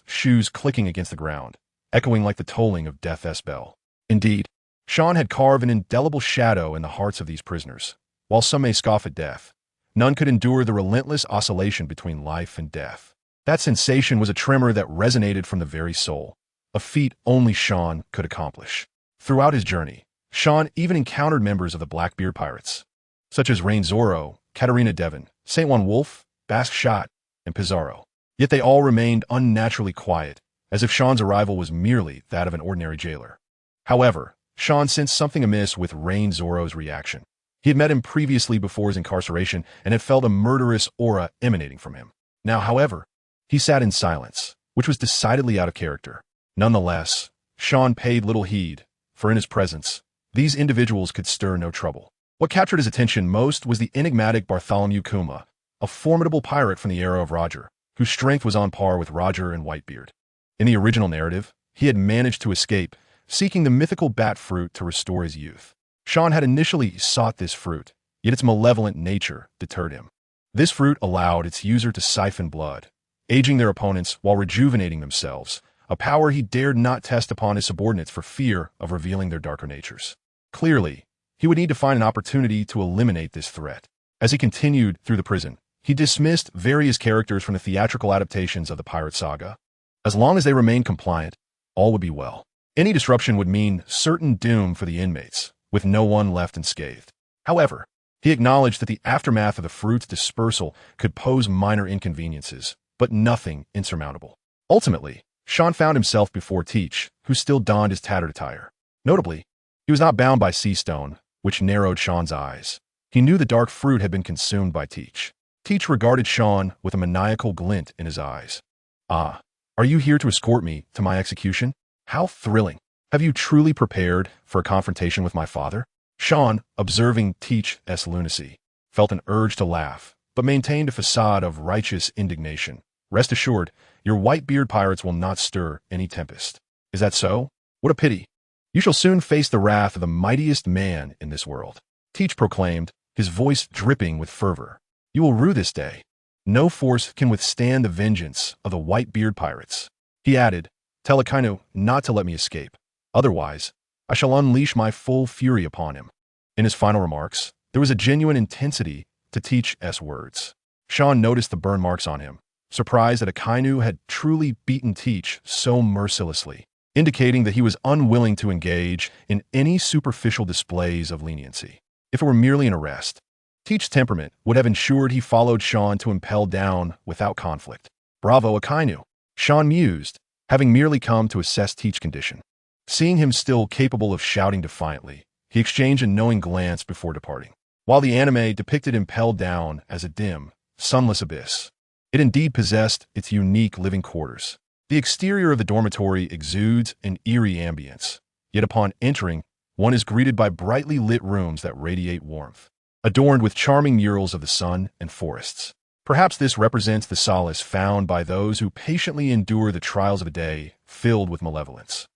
shoes clicking against the ground, echoing like the tolling of death's bell. Indeed, Sean had carved an indelible shadow in the hearts of these prisoners. While some may scoff at death, none could endure the relentless oscillation between life and death. That sensation was a tremor that resonated from the very soul, a feat only Sean could accomplish. Throughout his journey, Sean even encountered members of the Blackbeard Pirates, such as Rain Zorro, Katarina Devon, Saint Juan Wolf, Basque Shot, and Pizarro. Yet they all remained unnaturally quiet, as if Sean's arrival was merely that of an ordinary jailer. However, Sean sensed something amiss with Rain Zorro's reaction. He had met him previously before his incarceration and had felt a murderous aura emanating from him. Now, however, he sat in silence, which was decidedly out of character. Nonetheless, Sean paid little heed, for in his presence, these individuals could stir no trouble. What captured his attention most was the enigmatic Bartholomew Kuma, a formidable pirate from the era of Roger, whose strength was on par with Roger and Whitebeard. In the original narrative, he had managed to escape, seeking the mythical bat fruit to restore his youth. Sean had initially sought this fruit, yet its malevolent nature deterred him. This fruit allowed its user to siphon blood, aging their opponents while rejuvenating themselves, a power he dared not test upon his subordinates for fear of revealing their darker natures. Clearly, he would need to find an opportunity to eliminate this threat. As he continued through the prison, he dismissed various characters from the theatrical adaptations of the pirate saga. As long as they remained compliant, all would be well. Any disruption would mean certain doom for the inmates, with no one left unscathed. However, he acknowledged that the aftermath of the fruit's dispersal could pose minor inconveniences, but nothing insurmountable. Ultimately, Sean found himself before Teach, who still donned his tattered attire. Notably, he was not bound by sea stone, which narrowed Sean's eyes. He knew the dark fruit had been consumed by Teach. Teach regarded Sean with a maniacal glint in his eyes. "Ah, Are you here to escort me to my execution? How thrilling. Have you truly prepared for a confrontation with my father? Sean, observing Teach's lunacy, felt an urge to laugh, but maintained a facade of righteous indignation. Rest assured, your white-beard pirates will not stir any tempest. Is that so? What a pity. You shall soon face the wrath of the mightiest man in this world. Teach proclaimed, his voice dripping with fervor. You will rue this day. No force can withstand the vengeance of the white-beard pirates. He added, tell Akainu not to let me escape. Otherwise, I shall unleash my full fury upon him. In his final remarks, there was a genuine intensity to Teach's words. Sean noticed the burn marks on him, surprised that Akainu had truly beaten Teach so mercilessly, indicating that he was unwilling to engage in any superficial displays of leniency. If it were merely an arrest, Teach's temperament would have ensured he followed Sean to impel down without conflict. Bravo, Akainu, Sean mused, having merely come to assess Teach's condition. Seeing him still capable of shouting defiantly, he exchanged a knowing glance before departing. While the anime depicted impelled down as a dim, sunless abyss, it indeed possessed its unique living quarters. The exterior of the dormitory exudes an eerie ambience, yet upon entering, one is greeted by brightly lit rooms that radiate warmth, adorned with charming murals of the sun and forests. Perhaps this represents the solace found by those who patiently endure the trials of a day filled with malevolence.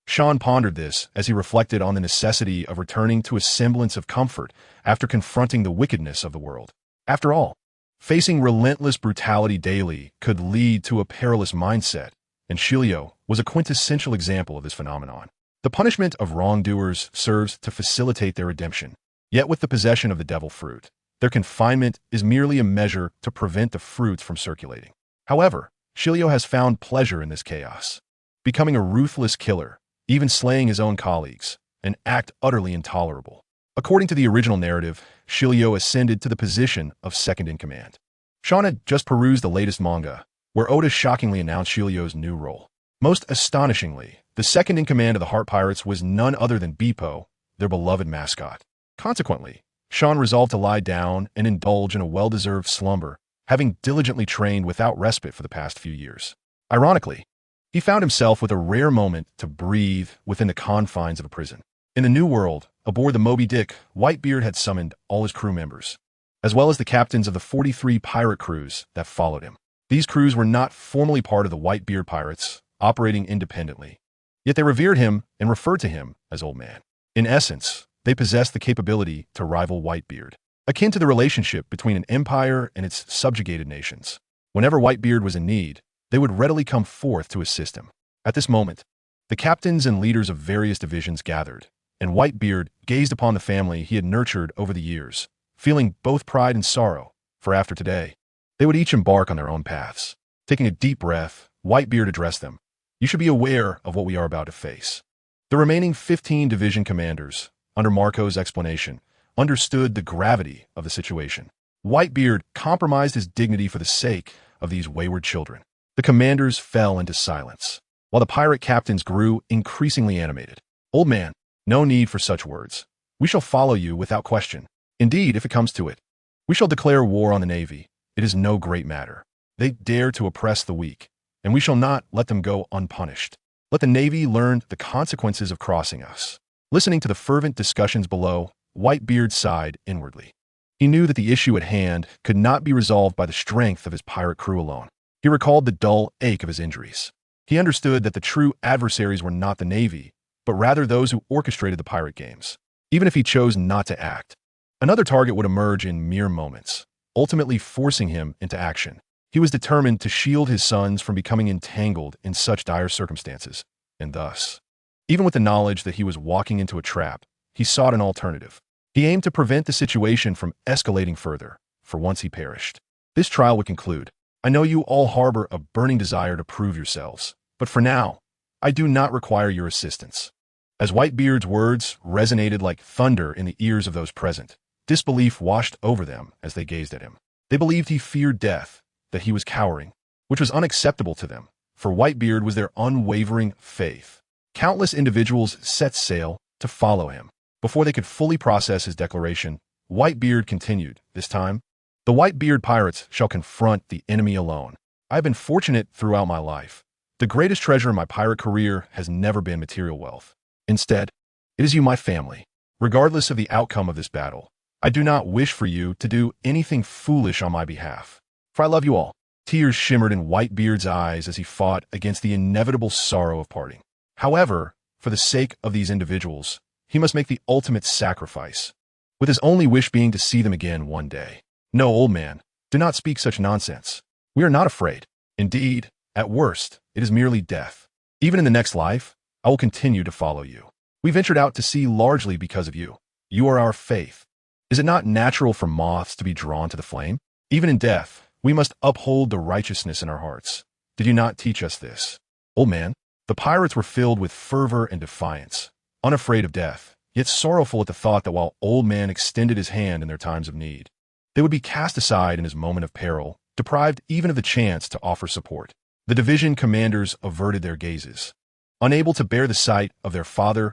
Sean pondered this as he reflected on the necessity of returning to a semblance of comfort after confronting the wickedness of the world. After all, facing relentless brutality daily could lead to a perilous mindset, and Shilio was a quintessential example of this phenomenon. The punishment of wrongdoers serves to facilitate their redemption. Yet with the possession of the devil fruit, their confinement is merely a measure to prevent the fruits from circulating. However, Shilio has found pleasure in this chaos, becoming a ruthless killer, even slaying his own colleagues, an act utterly intolerable. According to the original narrative, Shilio ascended to the position of second-in-command. Sean had just perused the latest manga, where Oda shockingly announced Shilio's new role. Most astonishingly, the second-in-command of the Heart Pirates was none other than Beepo, their beloved mascot. Consequently, Sean resolved to lie down and indulge in a well-deserved slumber, having diligently trained without respite for the past few years. Ironically, he found himself with a rare moment to breathe within the confines of a prison. In the New World, aboard the Moby Dick, Whitebeard had summoned all his crew members, as well as the captains of the 43 pirate crews that followed him. These crews were not formally part of the Whitebeard pirates, operating independently, yet they revered him and referred to him as Old Man. In essence, they possessed the capability to rival Whitebeard, akin to the relationship between an empire and its subjugated nations. Whenever Whitebeard was in need, they would readily come forth to assist him. At this moment, the captains and leaders of various divisions gathered, and Whitebeard gazed upon the family he had nurtured over the years, feeling both pride and sorrow, for after today, they would each embark on their own paths. Taking a deep breath, Whitebeard addressed them. You should be aware of what we are about to face. The remaining 15 division commanders, under Marco's explanation, understood the gravity of the situation. Whitebeard compromised his dignity for the sake of these wayward children. The commanders fell into silence, while the pirate captains grew increasingly animated. Old Man, no need for such words. We shall follow you without question. Indeed, if it comes to it, we shall declare war on the Navy. It is no great matter. They dare to oppress the weak, and we shall not let them go unpunished. Let the Navy learn the consequences of crossing us. Listening to the fervent discussions below, Whitebeard sighed inwardly. He knew that the issue at hand could not be resolved by the strength of his pirate crew alone. He recalled the dull ache of his injuries. He understood that the true adversaries were not the Navy, but rather those who orchestrated the pirate games, even if he chose not to act. Another target would emerge in mere moments, ultimately forcing him into action. He was determined to shield his sons from becoming entangled in such dire circumstances, and thus, even with the knowledge that he was walking into a trap, he sought an alternative. He aimed to prevent the situation from escalating further, for once he perished. This trial would conclude. I know you all harbor a burning desire to prove yourselves, but for now, I do not require your assistance. As Whitebeard's words resonated like thunder in the ears of those present, disbelief washed over them as they gazed at him. They believed he feared death, that he was cowering, which was unacceptable to them, for Whitebeard was their unwavering faith. Countless individuals set sail to follow him. Before they could fully process his declaration, Whitebeard continued, this time, the Whitebeard pirates shall confront the enemy alone. I have been fortunate throughout my life, The greatest treasure in my pirate career has never been material wealth. Instead, it is you, my family. Regardless of the outcome of this battle, I do not wish for you to do anything foolish on my behalf. For I love you all. Tears shimmered in Whitebeard's eyes as he fought against the inevitable sorrow of parting. However, for the sake of these individuals, he must make the ultimate sacrifice, with his only wish being to see them again one day. No, old man, do not speak such nonsense. We are not afraid. Indeed, at worst, it is merely death. Even in the next life, I will continue to follow you. We ventured out to sea largely because of you. You are our faith. Is it not natural for moths to be drawn to the flame? Even in death, we must uphold the righteousness in our hearts. Did you not teach us this? Old man, the pirates were filled with fervor and defiance, unafraid of death, yet sorrowful at the thought that while Old Man extended his hand in their times of need, they would be cast aside in his moment of peril, deprived even of the chance to offer support. The division commanders averted their gazes, unable to bear the sight of their father's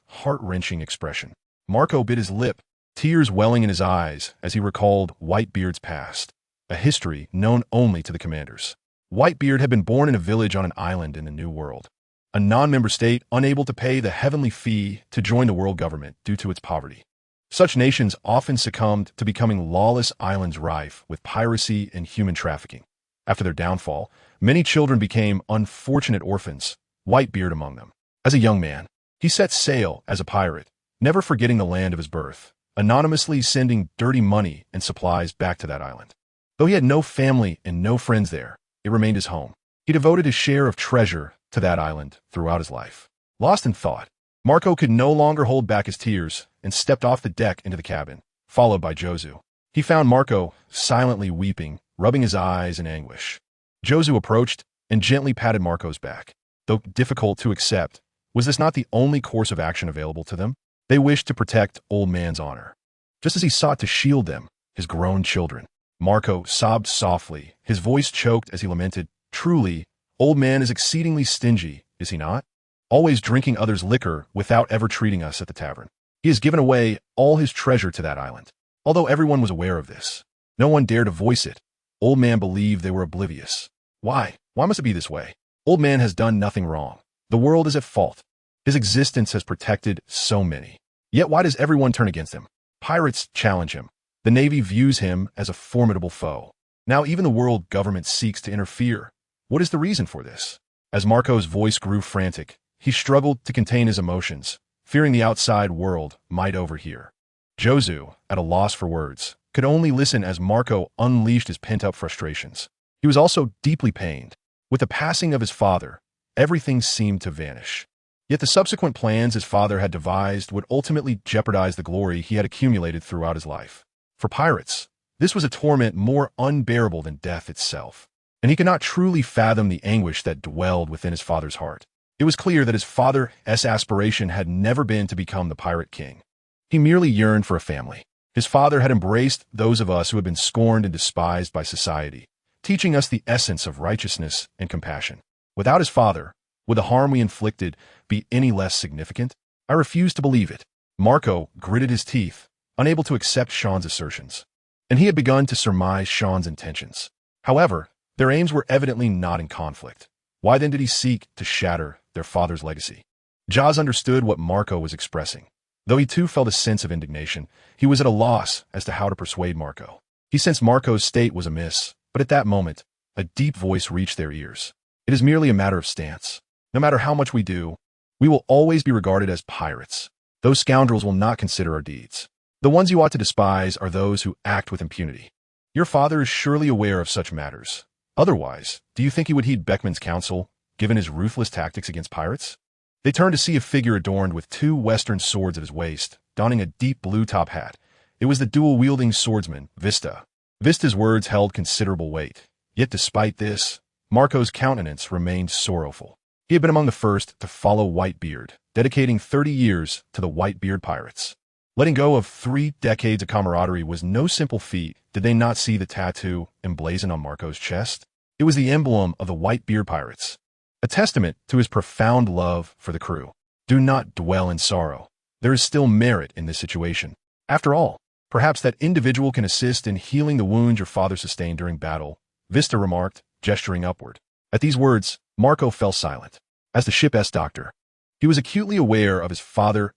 heart-wrenching expression. Marco bit his lip, tears welling in his eyes as he recalled Whitebeard's past, a history known only to the commanders. Whitebeard had been born in a village on an island in the New World, a non-member state unable to pay the heavenly fee to join the world government due to its poverty. Such nations often succumbed to becoming lawless islands rife with piracy and human trafficking. After their downfall, many children became unfortunate orphans, Whitebeard among them. As a young man, he set sail as a pirate, never forgetting the land of his birth, anonymously sending dirty money and supplies back to that island. Though he had no family and no friends there, it remained his home. He devoted his share of treasure to that island throughout his life. Lost in thought, Marco could no longer hold back his tears and stepped off the deck into the cabin, followed by Jozu. He found Marco silently weeping, rubbing his eyes in anguish. Jozu approached and gently patted Marco's back. Though difficult to accept, was this not the only course of action available to them? They wished to protect Old Man's honor, just as he sought to shield them, his grown children. Marco sobbed softly, his voice choked as he lamented, "Truly, Old Man is exceedingly stingy, is he not? Always drinking others' liquor without ever treating us at the tavern. He has given away all his treasure to that island." Although everyone was aware of this, no one dared to voice it. Old Man believed they were oblivious. Why? Why must it be this way? Old Man has done nothing wrong. The world is at fault. His existence has protected so many. Yet why does everyone turn against him? Pirates challenge him. The Navy views him as a formidable foe. Now even the world government seeks to interfere. What is the reason for this? As Marco's voice grew frantic, he struggled to contain his emotions, fearing the outside world might overhear. Jozu, at a loss for words, could only listen as Marco unleashed his pent-up frustrations. He was also deeply pained. With the passing of his father, everything seemed to vanish. Yet the subsequent plans his father had devised would ultimately jeopardize the glory he had accumulated throughout his life. For pirates, this was a torment more unbearable than death itself, and he could not truly fathom the anguish that dwelled within his father's heart. It was clear that his father's aspiration had never been to become the pirate king. He merely yearned for a family. His father had embraced those of us who had been scorned and despised by society, teaching us the essence of righteousness and compassion. Without his father, would the harm we inflicted be any less significant? I refused to believe it. Marco gritted his teeth, unable to accept Sean's assertions, and he had begun to surmise Sean's intentions. However, their aims were evidently not in conflict. Why then did he seek to shatter their father's legacy? Jaws understood what Marco was expressing. Though he too felt a sense of indignation, he was at a loss as to how to persuade Marco. He sensed Marco's state was amiss, but at that moment, a deep voice reached their ears. It is merely a matter of stance. No matter how much we do, we will always be regarded as pirates. Those scoundrels will not consider our deeds. The ones you ought to despise are those who act with impunity. Your father is surely aware of such matters. Otherwise, do you think he would heed Beckman's counsel, given his ruthless tactics against pirates? They turned to see a figure adorned with 2 western swords at his waist, donning a deep blue top hat. It was the dual-wielding swordsman, Vista. Vista's words held considerable weight. Yet despite this, Marco's countenance remained sorrowful. He had been among the first to follow Whitebeard, dedicating 30 years to the Whitebeard pirates. Letting go of 3 decades of camaraderie was no simple feat. Did they not see the tattoo emblazoned on Marco's chest? It was the emblem of the Whitebeard pirates, a testament to his profound love for the crew. Do not dwell in sorrow. There is still merit in this situation. After all, perhaps that individual can assist in healing the wounds your father sustained during battle, Vista remarked, gesturing upward. At these words, Marco fell silent. As the ship's doctor, he was acutely aware of his father's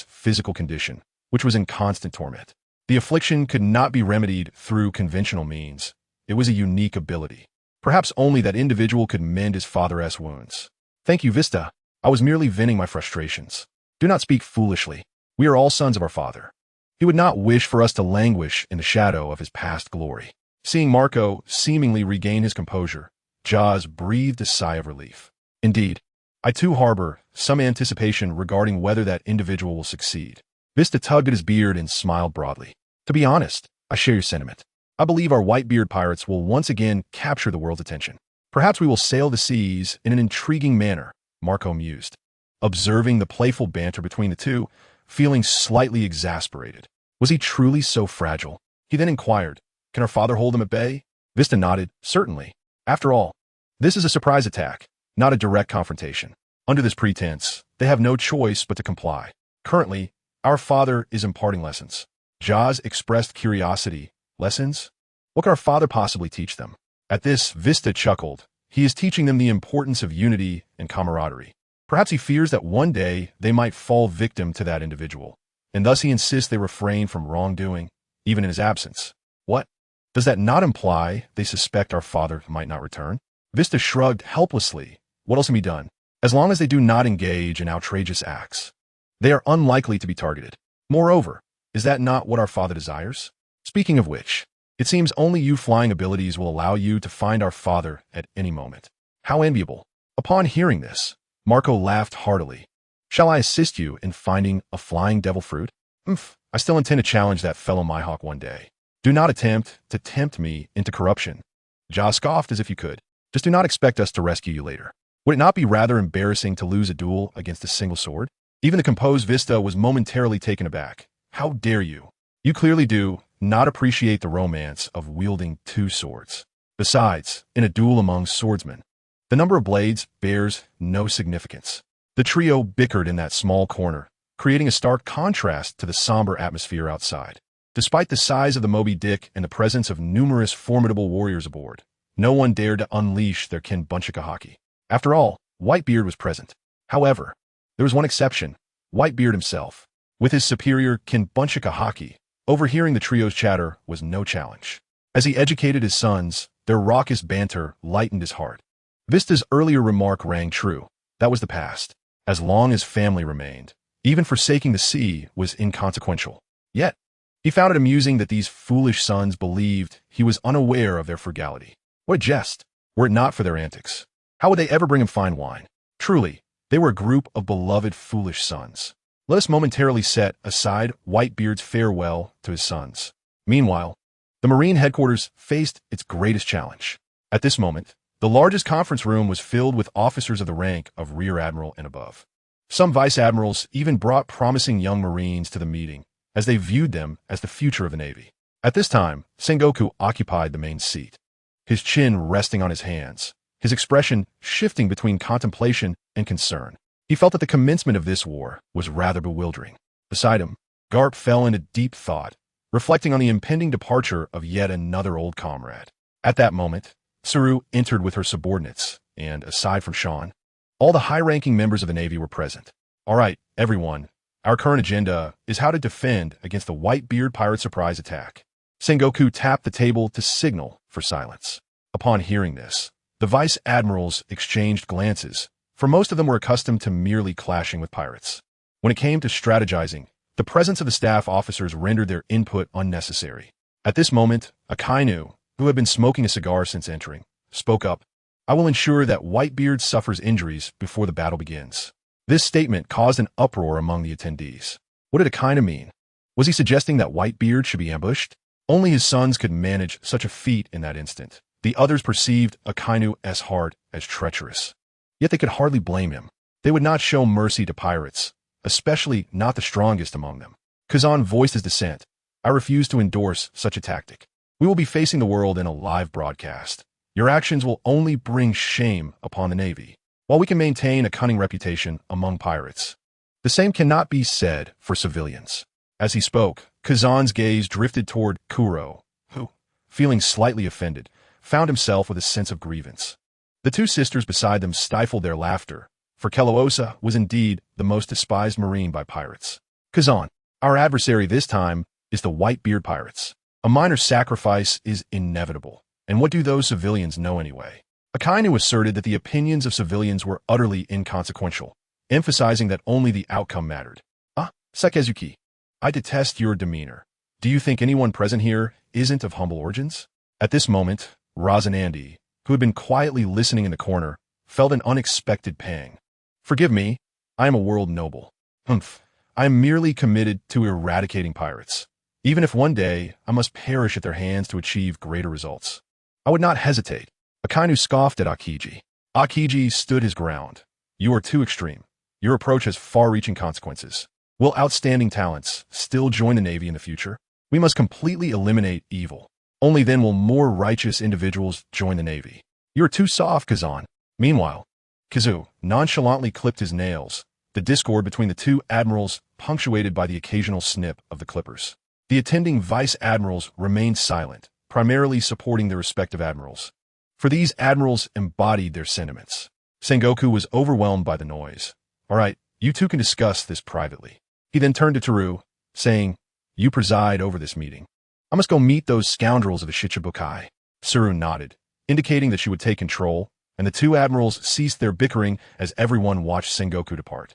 physical condition, which was in constant torment. The affliction could not be remedied through conventional means. It was a unique ability. Perhaps only that individual could mend his father's wounds. Thank you, Vista. I was merely venting my frustrations. Do not speak foolishly. We are all sons of our father. He would not wish for us to languish in the shadow of his past glory. Seeing Marco seemingly regain his composure, Jaws breathed a sigh of relief. Indeed, I too harbor some anticipation regarding whether that individual will succeed. Vista tugged at his beard and smiled broadly. To be honest, I share your sentiment. I believe our white-beard pirates will once again capture the world's attention. Perhaps we will sail the seas in an intriguing manner, Marco mused, observing the playful banter between the two, feeling slightly exasperated. Was he truly so fragile? He then inquired, can our father hold him at bay? Vista nodded, certainly. After all, this is a surprise attack, not a direct confrontation. Under this pretense, they have no choice but to comply. Currently, our father is imparting lessons. Jaws expressed curiosity. Lessons? What could our father possibly teach them? At this, Vista chuckled. He is teaching them the importance of unity and camaraderie. Perhaps he fears that one day they might fall victim to that individual, and thus he insists they refrain from wrongdoing, even in his absence. What? Does that not imply they suspect our father might not return? Vista shrugged helplessly. What else can be done? As long as they do not engage in outrageous acts, they are unlikely to be targeted. Moreover, is that not what our father desires? Speaking of which, it seems only you flying abilities will allow you to find our father at any moment. How enviable. Upon hearing this, Marco laughed heartily. Shall I assist you in finding a flying devil fruit? I still intend to challenge that fellow Mihawk one day. Do not attempt to tempt me into corruption. Jaws scoffed as if you could. Just do not expect us to rescue you later. Would it not be rather embarrassing to lose a duel against a single sword? Even the composed Vista was momentarily taken aback. How dare you? You clearly do not appreciate the romance of wielding two swords. Besides, in a duel among swordsmen, the number of blades bears no significance. The trio bickered in that small corner, creating a stark contrast to the somber atmosphere outside. Despite the size of the Moby Dick and the presence of numerous formidable warriors aboard, no one dared to unleash their Kinbunchikahaki. After all, Whitebeard was present. However, there was one exception, Whitebeard himself. With his superior Kinbunchikahaki, overhearing the trio's chatter was no challenge. As he educated his sons, their raucous banter lightened his heart. Vista's earlier remark rang true. That was the past. As long as family remained, even forsaking the sea was inconsequential. Yet, he found it amusing that these foolish sons believed he was unaware of their frugality. What a jest, were it not for their antics. How would they ever bring him fine wine? Truly, they were a group of beloved foolish sons. Let us momentarily set aside Whitebeard's farewell to his sons. Meanwhile, the Marine headquarters faced its greatest challenge. At this moment, the largest conference room was filled with officers of the rank of Rear Admiral and above. Some vice admirals even brought promising young Marines to the meeting, as they viewed them as the future of the Navy. At this time, Sengoku occupied the main seat, his chin resting on his hands, his expression shifting between contemplation and concern. He felt that the commencement of this war was rather bewildering. Beside him, Garp fell into deep thought, reflecting on the impending departure of yet another old comrade. At that moment, Saru entered with her subordinates, and aside from Sean, all the high-ranking members of the Navy were present. All right, everyone, our current agenda is how to defend against the Whitebeard pirate surprise attack. Sengoku tapped the table to signal for silence. Upon hearing this, the vice admirals exchanged glances, for most of them were accustomed to merely clashing with pirates. When it came to strategizing, the presence of the staff officers rendered their input unnecessary. At this moment, Akainu, who had been smoking a cigar since entering, spoke up. I will ensure that Whitebeard suffers injuries before the battle begins. This statement caused an uproar among the attendees. What did Akainu mean? Was he suggesting that Whitebeard should be ambushed? Only his sons could manage such a feat in that instant. The others perceived Akainu's heart as treacherous. Yet they could hardly blame him. They would not show mercy to pirates, especially not the strongest among them. Kazan voiced his dissent. I refuse to endorse such a tactic. We will be facing the world in a live broadcast. Your actions will only bring shame upon the Navy, while we can maintain a cunning reputation among pirates. The same cannot be said for civilians. As he spoke, Kazan's gaze drifted toward Kuro, who, feeling slightly offended, found himself with a sense of grievance. The two sisters beside them stifled their laughter, for Keloosa was indeed the most despised marine by pirates. Kazan, our adversary this time is the Whitebeard pirates. A minor sacrifice is inevitable, and what do those civilians know anyway? Akainu asserted that the opinions of civilians were utterly inconsequential, emphasizing that only the outcome mattered. Sakezuki, I detest your demeanor. Do you think anyone present here isn't of humble origins? At this moment, Razanandi, who had been quietly listening in the corner, felt an unexpected pang. Forgive me, I am a world noble. I am merely committed to eradicating pirates, even if one day I must perish at their hands to achieve greater results. I would not hesitate. Akainu scoffed at Akiji. Akiji stood his ground. You are too extreme. Your approach has far-reaching consequences. Will outstanding talents still join the Navy in the future? We must completely eliminate evil. Only then will more righteous individuals join the Navy. You are too soft, Kazan. Meanwhile, Kizu nonchalantly clipped his nails, the discord between the two admirals punctuated by the occasional snip of the clippers. The attending vice admirals remained silent, primarily supporting their respective admirals. For these admirals embodied their sentiments. Sengoku was overwhelmed by the noise. All right, you two can discuss this privately. He then turned to Teru, saying, You preside over this meeting. I must go meet those scoundrels of the Shichibukai. Tsuru nodded, indicating that she would take control, and the two admirals ceased their bickering as everyone watched Sengoku depart.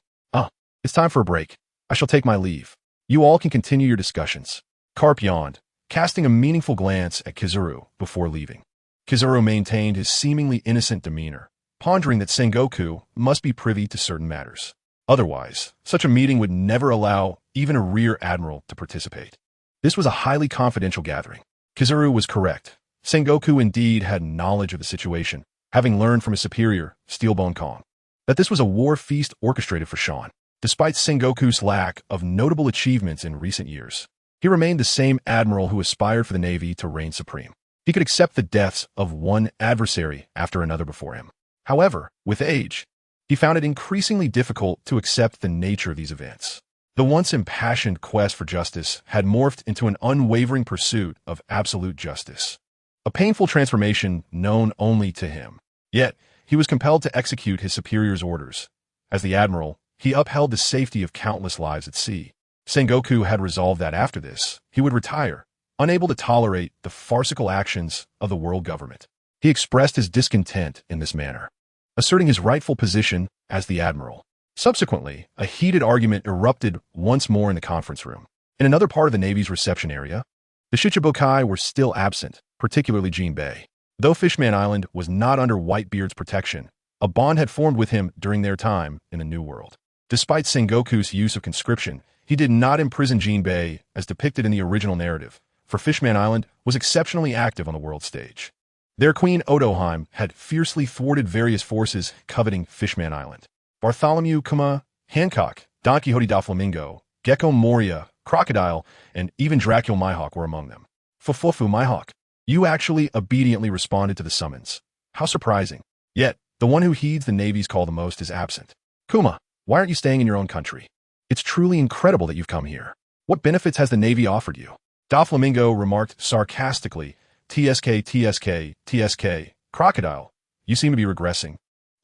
It's time for a break. I shall take my leave. You all can continue your discussions. Karp yawned, casting a meaningful glance at Kizuru before leaving. Kizuru maintained his seemingly innocent demeanor, pondering that Sengoku must be privy to certain matters. Otherwise, such a meeting would never allow even a rear admiral to participate. This was a highly confidential gathering. Kizuru was correct. Sengoku indeed had knowledge of the situation, having learned from his superior, Steelbone Kong, that this was a war feast orchestrated for Sean. Despite Sengoku's lack of notable achievements in recent years, he remained the same admiral who aspired for the Navy to reign supreme. He could accept the deaths of one adversary after another before him. However, with age, he found it increasingly difficult to accept the nature of these events. The once impassioned quest for justice had morphed into an unwavering pursuit of absolute justice, a painful transformation known only to him. Yet, he was compelled to execute his superior's orders. As the admiral, he upheld the safety of countless lives at sea. Sengoku had resolved that after this, he would retire, unable to tolerate the farcical actions of the world government. He expressed his discontent in this manner, asserting his rightful position as the admiral. Subsequently, a heated argument erupted once more in the conference room. In another part of the Navy's reception area, the Shichibukai were still absent, particularly Jinbei. Though Fishman Island was not under Whitebeard's protection, a bond had formed with him during their time in the New World. Despite Sengoku's use of conscription, he did not imprison Jinbei as depicted in the original narrative, for Fishman Island was exceptionally active on the world stage. Their queen Odoheim had fiercely thwarted various forces coveting Fishman Island. Bartholomew Kuma, Hancock, Don Quixote da Flamingo, Gecko Moria, Crocodile, and even Dracula Mihawk were among them. Fufufu Mihawk, you actually obediently responded to the summons. How surprising. Yet, the one who heeds the Navy's call the most is absent. Kuma, why aren't you staying in your own country? It's truly incredible that you've come here. What benefits has the Navy offered you? Doflamingo remarked sarcastically, TSK, TSK, TSK, Crocodile, you seem to be regressing.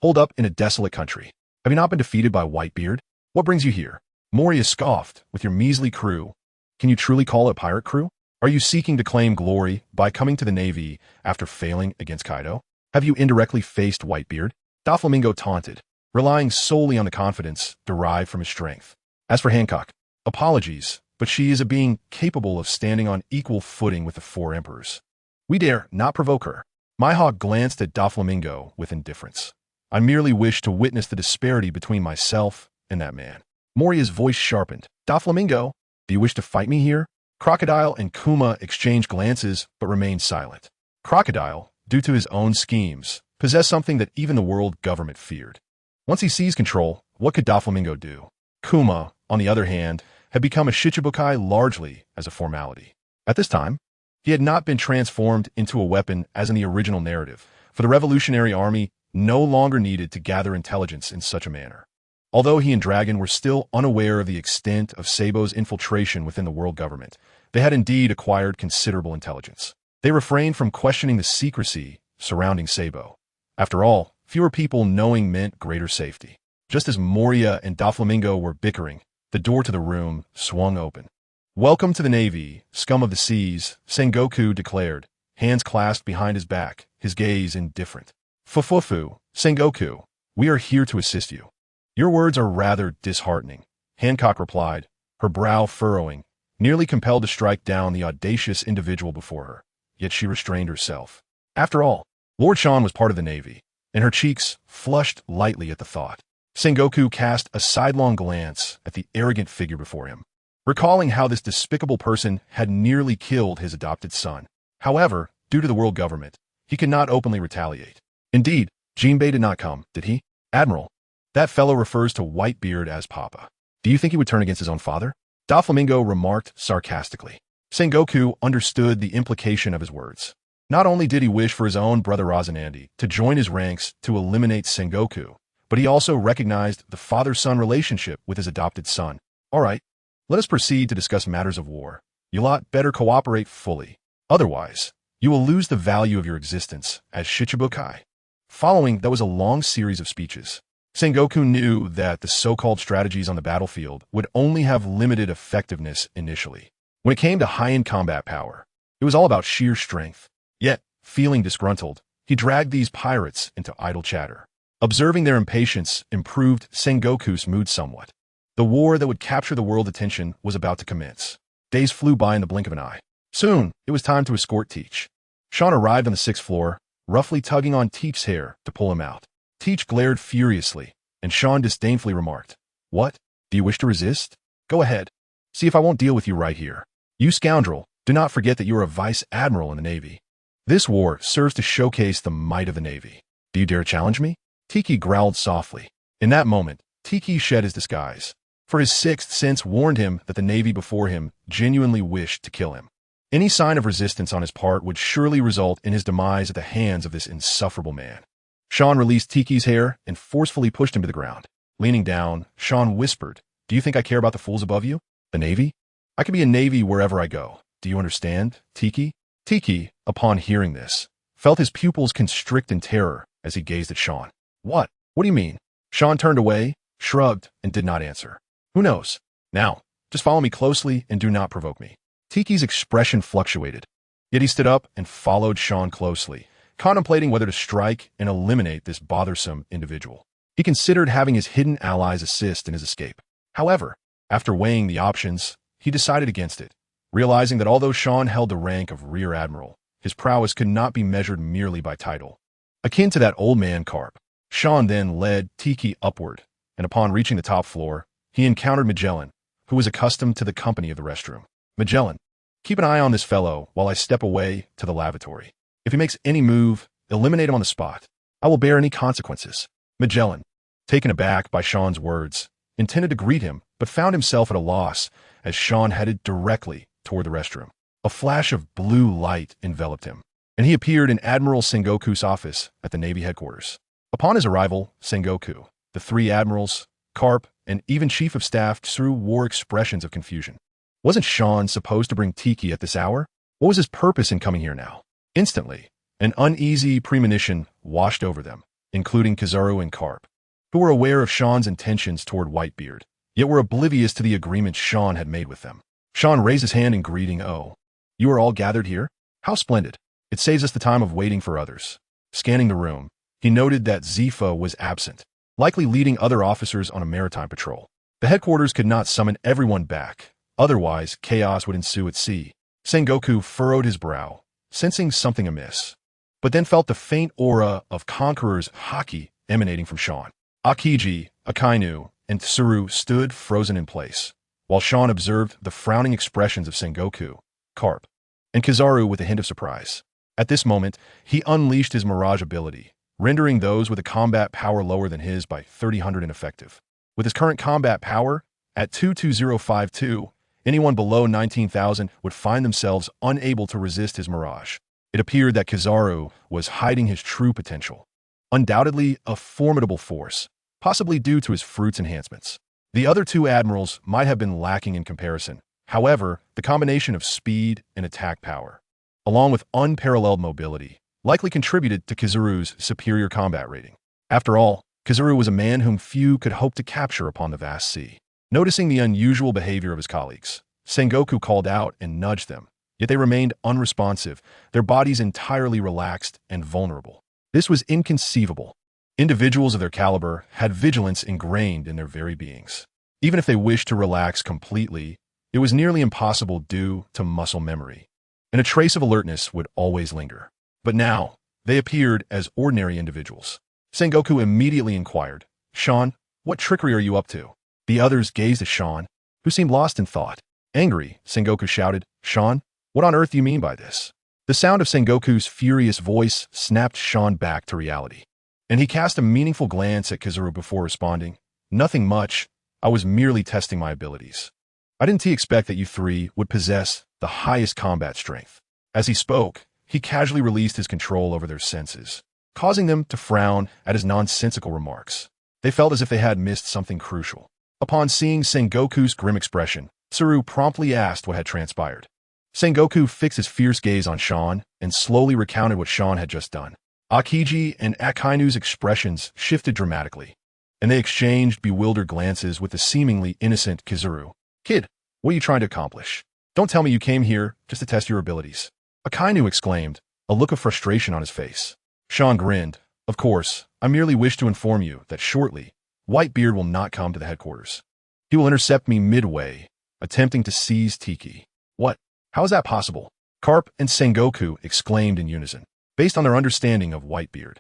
Hold up in a desolate country. Have you not been defeated by Whitebeard? What brings you here? Moria scoffed, with your measly crew. Can you truly call it a pirate crew? Are you seeking to claim glory by coming to the Navy after failing against Kaido? Have you indirectly faced Whitebeard? Doflamingo taunted, relying solely on the confidence derived from his strength. As for Hancock, apologies, but she is a being capable of standing on equal footing with the four emperors. We dare not provoke her. Mihawk glanced at Doflamingo with indifference. I merely wish to witness the disparity between myself and that man. Moria's voice sharpened. Doflamingo, do you wish to fight me here? Crocodile and Kuma exchanged glances but remained silent. Crocodile, due to his own schemes, possessed something that even the world government feared. Once he seized control, what could Doflamingo do? Kuma, on the other hand, had become a Shichibukai largely as a formality. At this time, he had not been transformed into a weapon as in the original narrative, for the Revolutionary Army no longer needed to gather intelligence in such a manner. Although he and Dragon were still unaware of the extent of Sabo's infiltration within the world government, they had indeed acquired considerable intelligence. They refrained from questioning the secrecy surrounding Sabo. After all, fewer people knowing meant greater safety. Just as Moria and Doflamingo were bickering, the door to the room swung open. "Welcome to the Navy, scum of the seas," Sengoku declared, hands clasped behind his back, his gaze indifferent. "Fufufu, Sengoku, we are here to assist you." "Your words are rather disheartening," Hancock replied, her brow furrowing, nearly compelled to strike down the audacious individual before her. Yet she restrained herself. After all, Lord Sean was part of the Navy, and her cheeks flushed lightly at the thought. Sengoku cast a sidelong glance at the arrogant figure before him, recalling how this despicable person had nearly killed his adopted son. However, due to the world government, he could not openly retaliate. Indeed, Jinbei did not come, did he? "Admiral, that fellow refers to Whitebeard as Papa. Do you think he would turn against his own father?" Doflamingo remarked sarcastically. Sengoku understood the implication of his words. Not only did he wish for his own brother Razanandi to join his ranks to eliminate Sengoku, but he also recognized the father-son relationship with his adopted son. "All right, let us proceed to discuss matters of war. You lot better cooperate fully. Otherwise, you will lose the value of your existence as Shichibukai." Following, that was a long series of speeches. Sengoku knew that the so-called strategies on the battlefield would only have limited effectiveness initially. When it came to high-end combat power, it was all about sheer strength. Yet, feeling disgruntled, he dragged these pirates into idle chatter. Observing their impatience improved Sengoku's mood somewhat. The war that would capture the world attention was about to commence. Days flew by in the blink of an eye. Soon, it was time to escort Teach. Sean arrived on the 6th floor, roughly tugging on Teach's hair to pull him out. Teach glared furiously, and Sean disdainfully remarked, "What? Do you wish to resist? Go ahead. See if I won't deal with you right here. You scoundrel, do not forget that you are a vice admiral in the Navy. This war serves to showcase the might of the Navy. Do you dare challenge me?" Tiki growled softly. In that moment, Tiki shed his disguise, for his sixth sense warned him that the Navy before him genuinely wished to kill him. Any sign of resistance on his part would surely result in his demise at the hands of this insufferable man. Sean released Tiki's hair and forcefully pushed him to the ground. Leaning down, Sean whispered, "Do you think I care about the fools above you? The Navy? I can be a Navy wherever I go. Do you understand, Tiki?" Tiki, upon hearing this, felt his pupils constrict in terror as he gazed at Sean. What? What do you mean?" Sean turned away, shrugged, and did not answer. "Who knows? Now, just follow me closely and do not provoke me." Tiki's expression fluctuated, yet he stood up and followed Sean closely, contemplating whether to strike and eliminate this bothersome individual. He considered having his hidden allies assist in his escape. However, after weighing the options, he decided against it, realizing that although Sean held the rank of Rear Admiral, his prowess could not be measured merely by title. Akin to that old man Carp, Sean then led Tiki upward, and upon reaching the top floor, he encountered Magellan, who was accustomed to the company of the restroom. "Magellan, keep an eye on this fellow while I step away to the lavatory. If he makes any move, eliminate him on the spot. I will bear any consequences." Magellan, taken aback by Sean's words, intended to greet him, but found himself at a loss as Sean headed directly toward the restroom. A flash of blue light enveloped him, and he appeared in Admiral Sengoku's office at the Navy headquarters. Upon his arrival, Sengoku, the three admirals, Carp, and even Chief of Staff Tsuru wore expressions of confusion. Wasn't Sean supposed to bring Tiki at this hour? What was his purpose in coming here now? Instantly, an uneasy premonition washed over them, including Kizaru and Carp, who were aware of Sean's intentions toward Whitebeard, yet were oblivious to the agreement Sean had made with them. Sean raised his hand in greeting. "Oh, you are all gathered here? How splendid. It saves us the time of waiting for others." Scanning the room, he noted that Zifa was absent, likely leading other officers on a maritime patrol. The headquarters could not summon everyone back, otherwise chaos would ensue at sea. Sengoku furrowed his brow, sensing something amiss, but then felt the faint aura of conqueror's haki emanating from Sean. Akiji, Akainu, and Tsuru stood frozen in place, while Sean observed the frowning expressions of Sengoku, Carp, and Kizaru with a hint of surprise. At this moment, he unleashed his Mirage ability, rendering those with a combat power lower than his by 3,000 ineffective. With his current combat power, at 22052, anyone below 19,000 would find themselves unable to resist his Mirage. It appeared that Kizaru was hiding his true potential. Undoubtedly a formidable force, possibly due to his fruits enhancements. The other two admirals might have been lacking in comparison. However, the combination of speed and attack power, along with unparalleled mobility, likely contributed to Kizaru's superior combat rating. After all, Kizaru was a man whom few could hope to capture upon the vast sea. Noticing the unusual behavior of his colleagues, Sengoku called out and nudged them, yet they remained unresponsive, their bodies entirely relaxed and vulnerable. This was inconceivable. Individuals of their caliber had vigilance ingrained in their very beings. Even if they wished to relax completely, it was nearly impossible due to muscle memory, and a trace of alertness would always linger. But now, they appeared as ordinary individuals. Sengoku immediately inquired, "Sean, what trickery are you up to?" The others gazed at Sean, who seemed lost in thought. Angry, Sengoku shouted, "Sean, what on earth do you mean by this?" The sound of Sengoku's furious voice snapped Sean back to reality, and he cast a meaningful glance at Kizaru before responding, "Nothing much. I was merely testing my abilities. I didn't expect that you three would possess the highest combat strength." As he spoke, he casually released his control over their senses, causing them to frown at his nonsensical remarks. They felt as if they had missed something crucial. Upon seeing Sengoku's grim expression, Tsuru promptly asked what had transpired. Sengoku fixed his fierce gaze on Sean and slowly recounted what Sean had just done. Akiji and Akainu's expressions shifted dramatically, and they exchanged bewildered glances with the seemingly innocent Kizaru. "Kid, what are you trying to accomplish? Don't tell me you came here just to test your abilities." Akainu exclaimed, a look of frustration on his face. Sean grinned. "Of course, I merely wish to inform you that shortly, Whitebeard will not come to the headquarters. He will intercept me midway, attempting to seize Tiki." "What? How is that possible?" Carp and Sengoku exclaimed in unison. Based on their understanding of Whitebeard,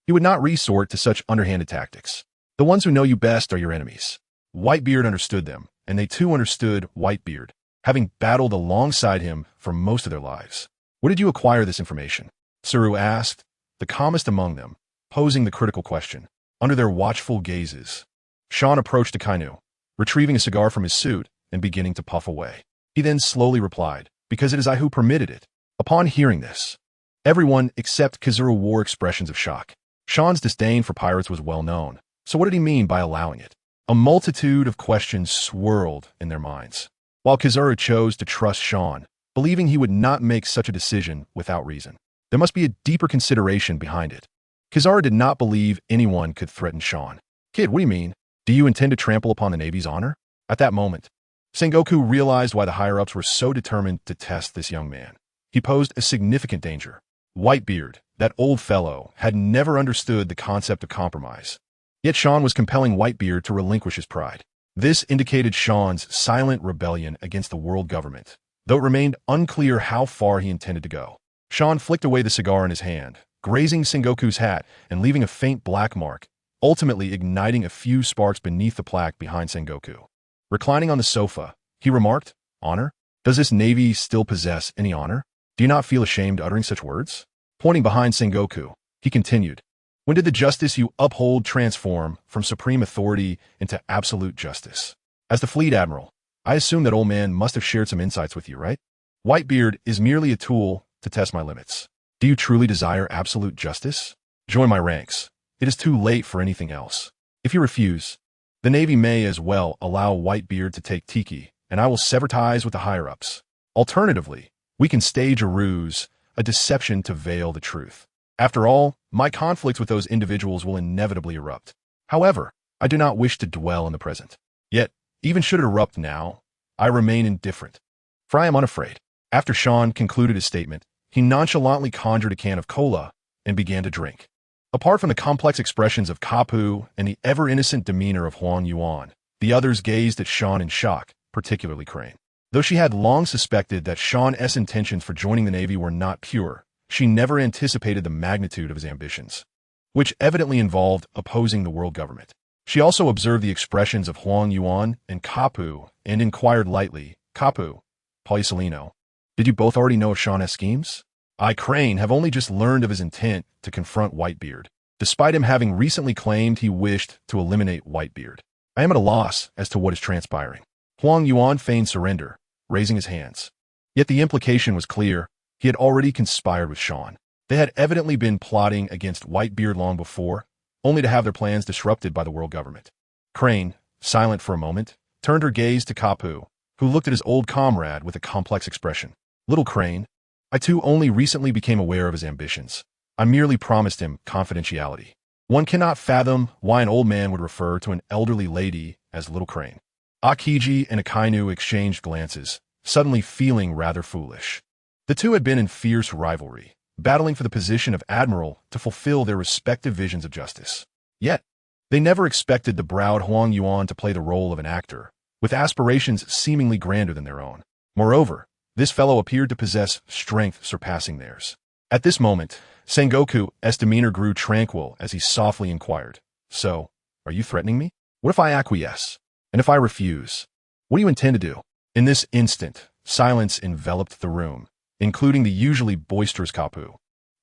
he would not resort to such underhanded tactics. The ones who know you best are your enemies. Whitebeard understood them, and they too understood Whitebeard, having battled alongside him for most of their lives. "Where did you acquire this information?" Tsuru asked, the calmest among them, posing the critical question. Under their watchful gazes, Sean approached Akainu, retrieving a cigar from his suit and beginning to puff away. He then slowly replied, "Because it is I who permitted it." Upon hearing this, everyone except Kizaru wore expressions of shock. Sean's disdain for pirates was well known, so what did he mean by allowing it? A multitude of questions swirled in their minds, while Kizaru chose to trust Sean, believing he would not make such a decision without reason. There must be a deeper consideration behind it. Kizaru did not believe anyone could threaten Sean. "Kid, what do you mean? Do you intend to trample upon the Navy's honor?" At that moment, Sengoku realized why the higher-ups were so determined to test this young man. He posed a significant danger. Whitebeard, that old fellow, had never understood the concept of compromise. Yet Sean was compelling Whitebeard to relinquish his pride. This indicated Sean's silent rebellion against the world government, though it remained unclear how far he intended to go. Sean flicked away the cigar in his hand, grazing Sengoku's hat and leaving a faint black mark, ultimately igniting a few sparks beneath the plaque behind Sengoku. Reclining on the sofa, he remarked, "Honor? Does this Navy still possess any honor? Do you not feel ashamed uttering such words?" Pointing behind Sengoku, he continued, "When did the justice you uphold transform from supreme authority into absolute justice? As the fleet admiral, I assume that old man must have shared some insights with you, right? Whitebeard is merely a tool to test my limits. Do you truly desire absolute justice? Join my ranks. It is too late for anything else. If you refuse, the Navy may as well allow Whitebeard to take Tiki, and I will sever ties with the higher-ups. Alternatively, we can stage a ruse, a deception to veil the truth. After all, my conflicts with those individuals will inevitably erupt. However, I do not wish to dwell in the present. Yet, even should it erupt now, I remain indifferent, for I am unafraid." After Sean concluded his statement, he nonchalantly conjured a can of cola and began to drink. Apart from the complex expressions of Kapu and the ever-innocent demeanor of Huang Yuan, the others gazed at Sean in shock, particularly Crane. Though she had long suspected that Sean's intentions for joining the Navy were not pure, she never anticipated the magnitude of his ambitions, which evidently involved opposing the world government. She also observed the expressions of Huang Yuan and Kapu and inquired lightly, "Kapu, Polysolino, did you both already know of Sean's schemes? I, Crane, have only just learned of his intent to confront Whitebeard, despite him having recently claimed he wished to eliminate Whitebeard. I am at a loss as to what is transpiring." Huang Yuan feigned surrender, raising his hands. Yet the implication was clear. He had already conspired with Sean. They had evidently been plotting against Whitebeard long before, only to have their plans disrupted by the world government. Crane, silent for a moment, turned her gaze to Kapu, who looked at his old comrade with a complex expression. "Little Crane, I too only recently became aware of his ambitions. I merely promised him confidentiality. One cannot fathom why an old man would refer to an elderly lady as Little Crane. Akiji and Akainu exchanged glances, suddenly feeling rather foolish. The two had been in fierce rivalry, battling for the position of admiral to fulfill their respective visions of justice. Yet, they never expected the browed Huang Yuan to play the role of an actor, with aspirations seemingly grander than their own. Moreover, this fellow appeared to possess strength surpassing theirs. At this moment, Sengoku's demeanor grew tranquil as he softly inquired, "So, are you threatening me? What if I acquiesce? And if I refuse? What do you intend to do?" In this instant, silence enveloped the room, including the usually boisterous Kapu,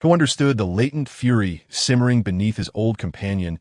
who understood the latent fury simmering beneath his old companion's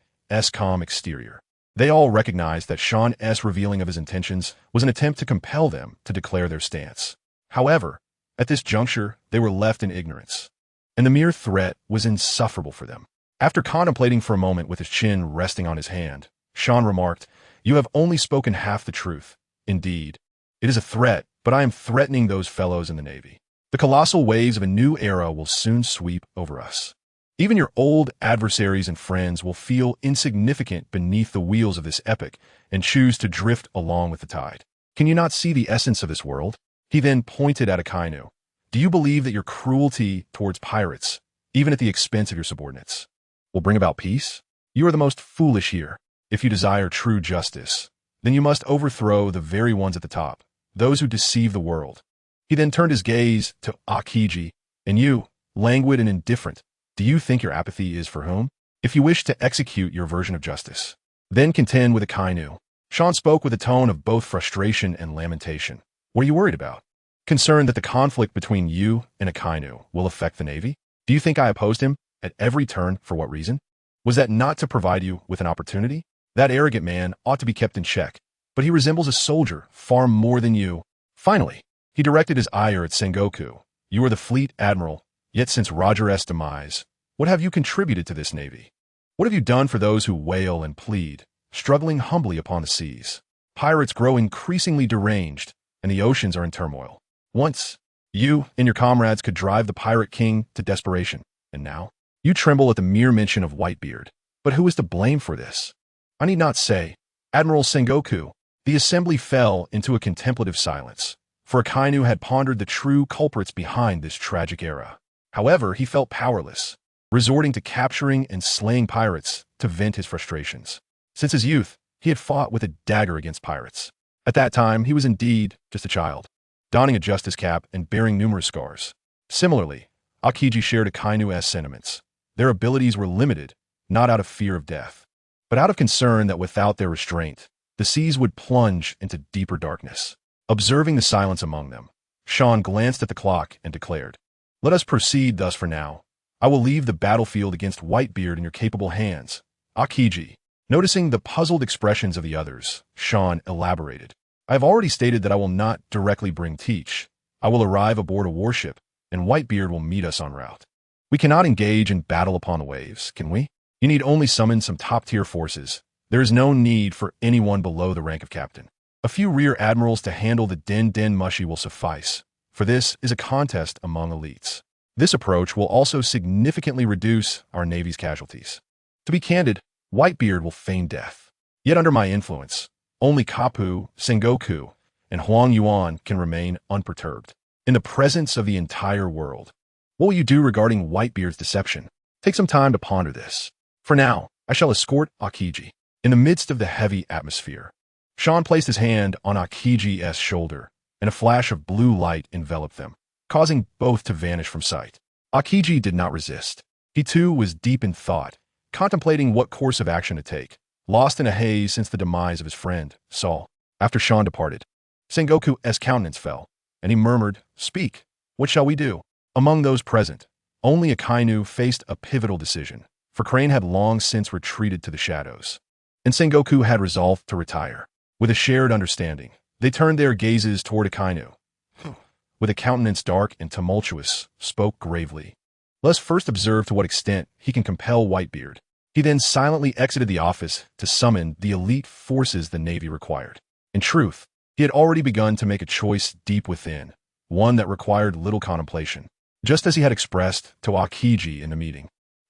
calm exterior. They all recognized that Sean's revealing of his intentions was an attempt to compel them to declare their stance. However, at this juncture, they were left in ignorance, and the mere threat was insufferable for them. After contemplating for a moment with his chin resting on his hand, Sean remarked, "You have only spoken half the truth. Indeed, it is a threat, but I am threatening those fellows in the Navy. The colossal waves of a new era will soon sweep over us. Even your old adversaries and friends will feel insignificant beneath the wheels of this epic and choose to drift along with the tide. Can you not see the essence of this world?" He then pointed at Akainu. "Do you believe that your cruelty towards pirates, even at the expense of your subordinates, will bring about peace? You are the most foolish here. If you desire true justice, then you must overthrow the very ones at the top, those who deceive the world." He then turned his gaze to Akiji. "And you, languid and indifferent, do you think your apathy is for whom? If you wish to execute your version of justice, then contend with Akainu." Sean spoke with a tone of both frustration and lamentation. "What are you worried about? Concerned that the conflict between you and Akainu will affect the Navy? Do you think I opposed him at every turn for what reason? Was that not to provide you with an opportunity? That arrogant man ought to be kept in check, but he resembles a soldier far more than you." Finally, he directed his ire at Sengoku. "You are the fleet admiral, yet since Roger's demise, what have you contributed to this Navy? What have you done for those who wail and plead, struggling humbly upon the seas? Pirates grow increasingly deranged, and the oceans are in turmoil. Once, you and your comrades could drive the pirate king to desperation, and now, you tremble at the mere mention of Whitebeard. But who is to blame for this? I need not say, Admiral Sengoku." The assembly fell into a contemplative silence, for Akainu had pondered the true culprits behind this tragic era. However, he felt powerless, resorting to capturing and slaying pirates to vent his frustrations. Since his youth, he had fought with a dagger against pirates. At that time, he was indeed just a child, donning a justice cap and bearing numerous scars. Similarly, Akiji shared Akainu's sentiments. Their abilities were limited, not out of fear of death, but out of concern that without their restraint, the seas would plunge into deeper darkness. Observing the silence among them, Sean glanced at the clock and declared, "Let us proceed thus for now. I will leave the battlefield against Whitebeard in your capable hands." Akiji, noticing the puzzled expressions of the others, Sean elaborated, "I have already stated that I will not directly bring Teach. I will arrive aboard a warship, and Whitebeard will meet us en route. We cannot engage in battle upon the waves, can we? You need only summon some top-tier forces. There is no need for anyone below the rank of captain. A few rear admirals to handle the den mushy will suffice, for this is a contest among elites. This approach will also significantly reduce our Navy's casualties. To be candid, Whitebeard will feign death. Yet under my influence, only Kapu, Sengoku, and Huang Yuan can remain unperturbed. In the presence of the entire world, what will you do regarding Whitebeard's deception? Take some time to ponder this. For now, I shall escort Akiji." In the midst of the heavy atmosphere, Sean placed his hand on Akiji's shoulder, and a flash of blue light enveloped them, causing both to vanish from sight. Akiji did not resist. He too was deep in thought, contemplating what course of action to take, lost in a haze since the demise of his friend, Saul. After Sean departed, Sengoku's countenance fell, and he murmured, "Speak, what shall we do?" Among those present, only Akainu faced a pivotal decision, for Crane had long since retreated to the shadows, and Sengoku had resolved to retire. With a shared understanding, they turned their gazes toward Akainu, who, with a countenance dark and tumultuous, spoke gravely. "Let us first observe to what extent he can compel Whitebeard." He then silently exited the office to summon the elite forces the Navy required. In truth, he had already begun to make a choice deep within, one that required little contemplation, just as he had expressed to Akiji in the meeting.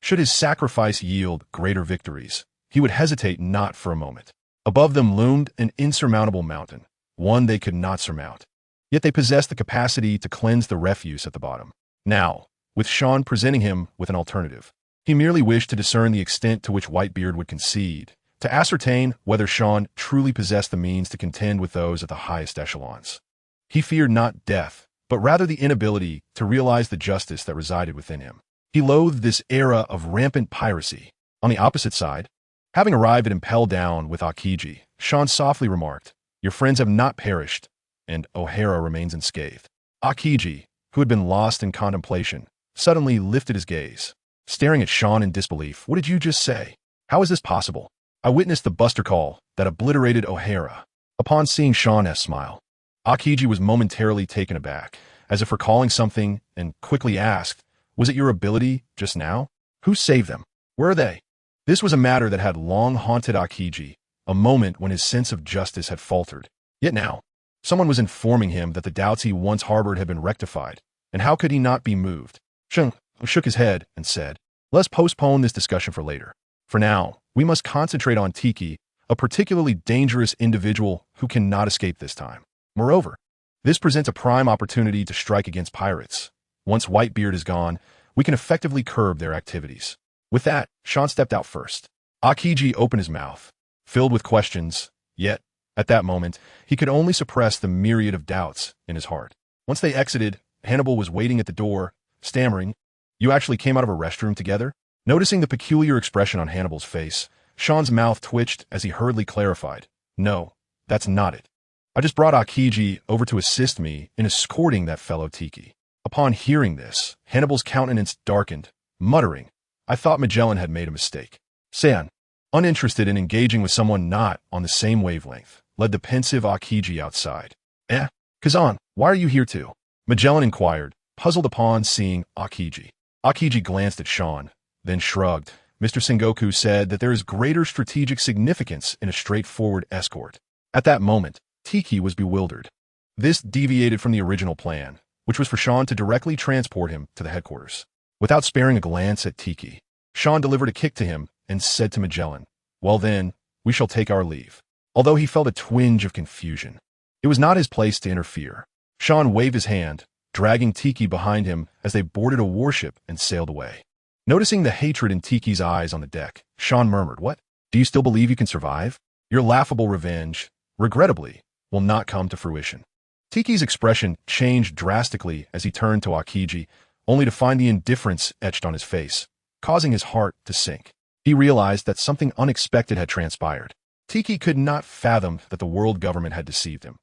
Should his sacrifice yield greater victories, he would hesitate not for a moment. Above them loomed an insurmountable mountain, one they could not surmount. Yet they possessed the capacity to cleanse the refuse at the bottom. Now, with Sean presenting him with an alternative, he merely wished to discern the extent to which Whitebeard would concede, to ascertain whether Sean truly possessed the means to contend with those at the highest echelons. He feared not death, but rather the inability to realize the justice that resided within him. He loathed this era of rampant piracy. On the opposite side, having arrived at Impel Down with Aokiji, Sean softly remarked, "Your friends have not perished, and O'Hara remains unscathed." Aokiji, who had been lost in contemplation, suddenly lifted his gaze. Staring at Sean in disbelief, "What did you just say? How is this possible?" "I witnessed the buster call that obliterated O'Hara." Upon seeing Sean's smile, Aokiji was momentarily taken aback, as if recalling something, and quickly asked, "Was it your ability just now? Who saved them? Where are they?" This was a matter that had long haunted Aokiji, a moment when his sense of justice had faltered. Yet now, someone was informing him that the doubts he once harbored had been rectified, and how could he not be moved? Sheng shook his head and said, "Let's postpone this discussion for later. For now, we must concentrate on Tiki, a particularly dangerous individual who cannot escape this time. Moreover, this presents a prime opportunity to strike against pirates. Once Whitebeard is gone, we can effectively curb their activities." With that, Sean stepped out first. Aokiji opened his mouth, filled with questions, yet, at that moment, he could only suppress the myriad of doubts in his heart. Once they exited, Hannibal was waiting at the door, stammering, "You actually came out of a restroom together?" Noticing the peculiar expression on Hannibal's face, Sean's mouth twitched as he hurriedly clarified, "No, that's not it. I just brought Aokiji over to assist me in escorting that fellow Tiki." Upon hearing this, Hannibal's countenance darkened, muttering, "I thought Magellan had made a mistake." San, uninterested in engaging with someone not on the same wavelength, led the pensive Aokiji outside. Kazan, why are you here too?" Magellan inquired, puzzled upon seeing Aokiji. Aokiji glanced at Sean, then shrugged. "Mr. Sengoku said that there is greater strategic significance in a straightforward escort." At that moment, Tiki was bewildered. This deviated from the original plan, which was for Sean to directly transport him to the headquarters. Without sparing a glance at Tiki, Sean delivered a kick to him and said to Magellan, "Well then, we shall take our leave." Although he felt a twinge of confusion, it was not his place to interfere. Sean waved his hand, dragging Tiki behind him as they boarded a warship and sailed away. Noticing the hatred in Tiki's eyes on the deck, Sean murmured, "What? Do you still believe you can survive? Your laughable revenge, regrettably, will not come to fruition." Tiki's expression changed drastically as he turned to Aokiji, only to find the indifference etched on his face, causing his heart to sink. He realized that something unexpected had transpired. Tiki could not fathom that the world government had deceived him.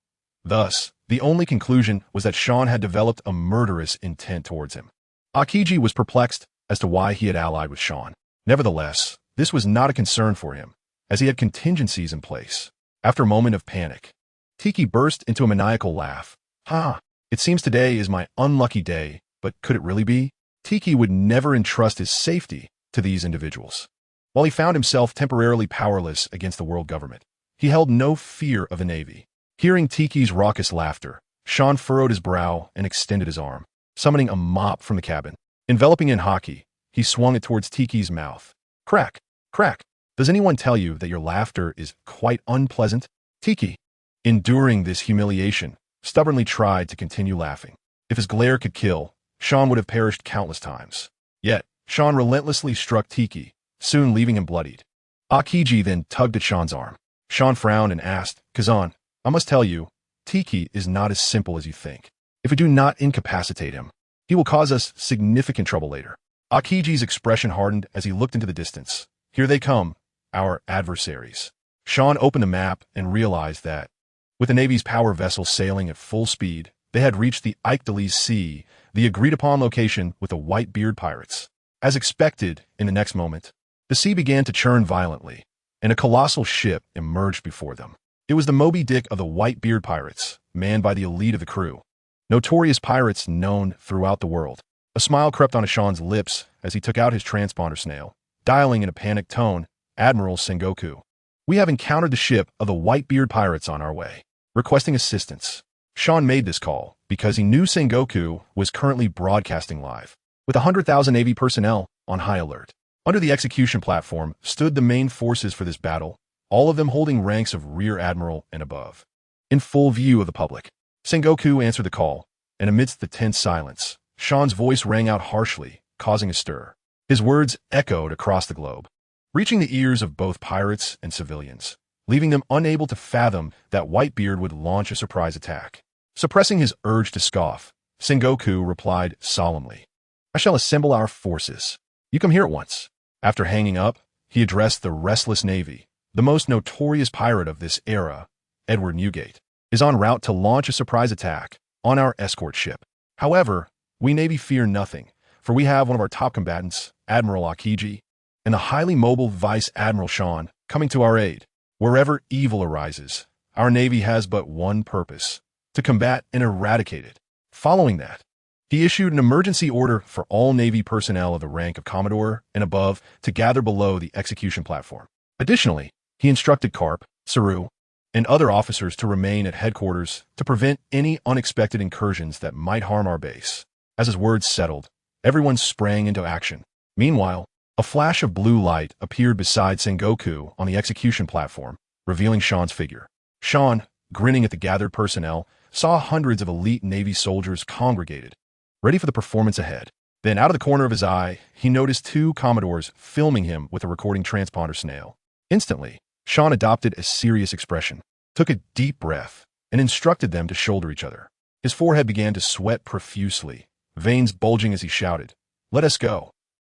Thus, the only conclusion was that Sean had developed a murderous intent towards him. Aokiji was perplexed as to why he had allied with Sean. Nevertheless, this was not a concern for him, as he had contingencies in place. After a moment of panic, Tiki burst into a maniacal laugh. "Ha! It seems today is my unlucky day, but could it really be?" Tiki would never entrust his safety to these individuals. While he found himself temporarily powerless against the world government, he held no fear of the Navy. Hearing Tiki's raucous laughter, Sean furrowed his brow and extended his arm, summoning a mop from the cabin. Enveloping in hockey, he swung it towards Tiki's mouth. Crack, crack. "Does anyone tell you that your laughter is quite unpleasant?" Tiki, enduring this humiliation, stubbornly tried to continue laughing. If his glare could kill, Sean would have perished countless times. Yet, Sean relentlessly struck Tiki, soon leaving him bloodied. Aokiji then tugged at Sean's arm. Sean frowned and asked, "Kazan, I must tell you, Tiki is not as simple as you think. If we do not incapacitate him, he will cause us significant trouble later." Aokiji's expression hardened as he looked into the distance. "Here they come, our adversaries." Sean opened the map and realized that, with the Navy's power vessels sailing at full speed, they had reached the Aichdelis Sea, the agreed-upon location with the Whitebeard pirates. As expected, in the next moment, the sea began to churn violently, and a colossal ship emerged before them. It was the Moby Dick of the Whitebeard pirates, manned by the elite of the crew. Notorious pirates known throughout the world. A smile crept onto Sean's lips as he took out his transponder snail, dialing in a panicked tone, "Admiral Sengoku, we have encountered the ship of the Whitebeard pirates on our way, requesting assistance." Sean made this call because he knew Sengoku was currently broadcasting live, with 100,000 Navy personnel on high alert. Under the execution platform stood the main forces for this battle, all of them holding ranks of rear admiral and above. In full view of the public, Sengoku answered the call, and amidst the tense silence, Sean's voice rang out harshly, causing a stir. His words echoed across the globe, reaching the ears of both pirates and civilians, leaving them unable to fathom that Whitebeard would launch a surprise attack. Suppressing his urge to scoff, Sengoku replied solemnly, "I shall assemble our forces. You come here at once." After hanging up, he addressed the restless navy. The most notorious pirate of this era, Edward Newgate, is en route to launch a surprise attack on our escort ship. However, we Navy fear nothing, for we have one of our top combatants, Admiral Akiji, and the highly mobile Vice Admiral Sean coming to our aid. Wherever evil arises, our Navy has but one purpose: to combat and eradicate it. Following that, he issued an emergency order for all Navy personnel of the rank of Commodore and above to gather below the execution platform. Additionally, he instructed Carp, Saru, and other officers to remain at headquarters to prevent any unexpected incursions that might harm our base. As his words settled, everyone sprang into action. Meanwhile, a flash of blue light appeared beside Sengoku on the execution platform, revealing Sean's figure. Sean, grinning at the gathered personnel, saw hundreds of elite Navy soldiers congregated, ready for the performance ahead. Then, out of the corner of his eye, he noticed two Commodores filming him with a recording transponder snail. Instantly, Sean adopted a serious expression, took a deep breath, and instructed them to shoulder each other. His forehead began to sweat profusely, veins bulging as he shouted, "Let us go."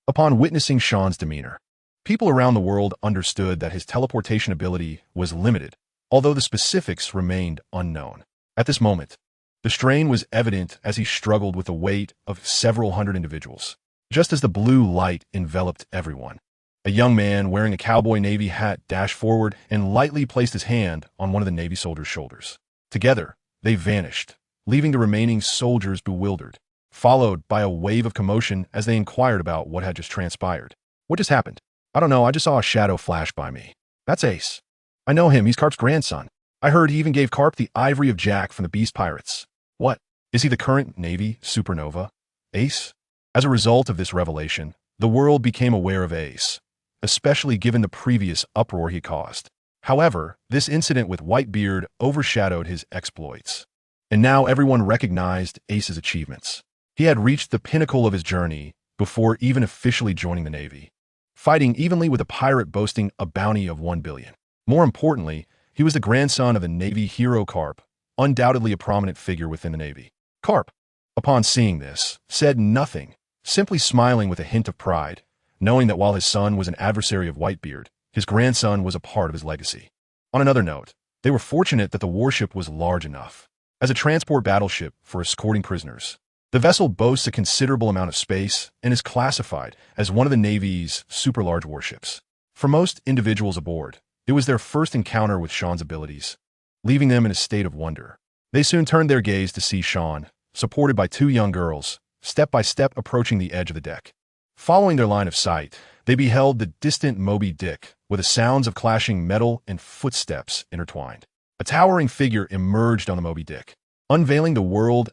Upon witnessing Sean's demeanor, people around the world understood that his teleportation ability was limited, although the specifics remained unknown. At this moment, the strain was evident as he struggled with the weight of several hundred individuals. Just as the blue light enveloped everyone, a young man wearing a cowboy Navy hat dashed forward and lightly placed his hand on one of the Navy soldiers' shoulders. Together, they vanished, leaving the remaining soldiers bewildered, followed by a wave of commotion as they inquired about what had just transpired. "What just happened?" "I don't know, I just saw a shadow flash by me." "That's Ace. I know him, he's Carp's grandson. I heard he even gave Carp the ivory of Jack from the Beast Pirates." "What? Is he the current Navy supernova? Ace?" As a result of this revelation, the world became aware of Ace, especially given the previous uproar he caused. However, this incident with Whitebeard overshadowed his exploits, and now everyone recognized Ace's achievements. He had reached the pinnacle of his journey before even officially joining the Navy, fighting evenly with a pirate boasting a bounty of 1 billion. More importantly, he was the grandson of the Navy hero Carp, undoubtedly a prominent figure within the Navy. Carp, upon seeing this, said nothing, simply smiling with a hint of pride, knowing that while his son was an adversary of Whitebeard, his grandson was a part of his legacy. On another note, they were fortunate that the warship was large enough as a transport battleship for escorting prisoners. The vessel boasts a considerable amount of space and is classified as one of the Navy's super-large warships. For most individuals aboard, it was their first encounter with Sean's abilities, leaving them in a state of wonder. They soon turned their gaze to see Sean, supported by two young girls, step by step approaching the edge of the deck. Following their line of sight, they beheld the distant Moby Dick, with the sounds of clashing metal and footsteps intertwined. A towering figure emerged on the Moby Dick, unveiling the world's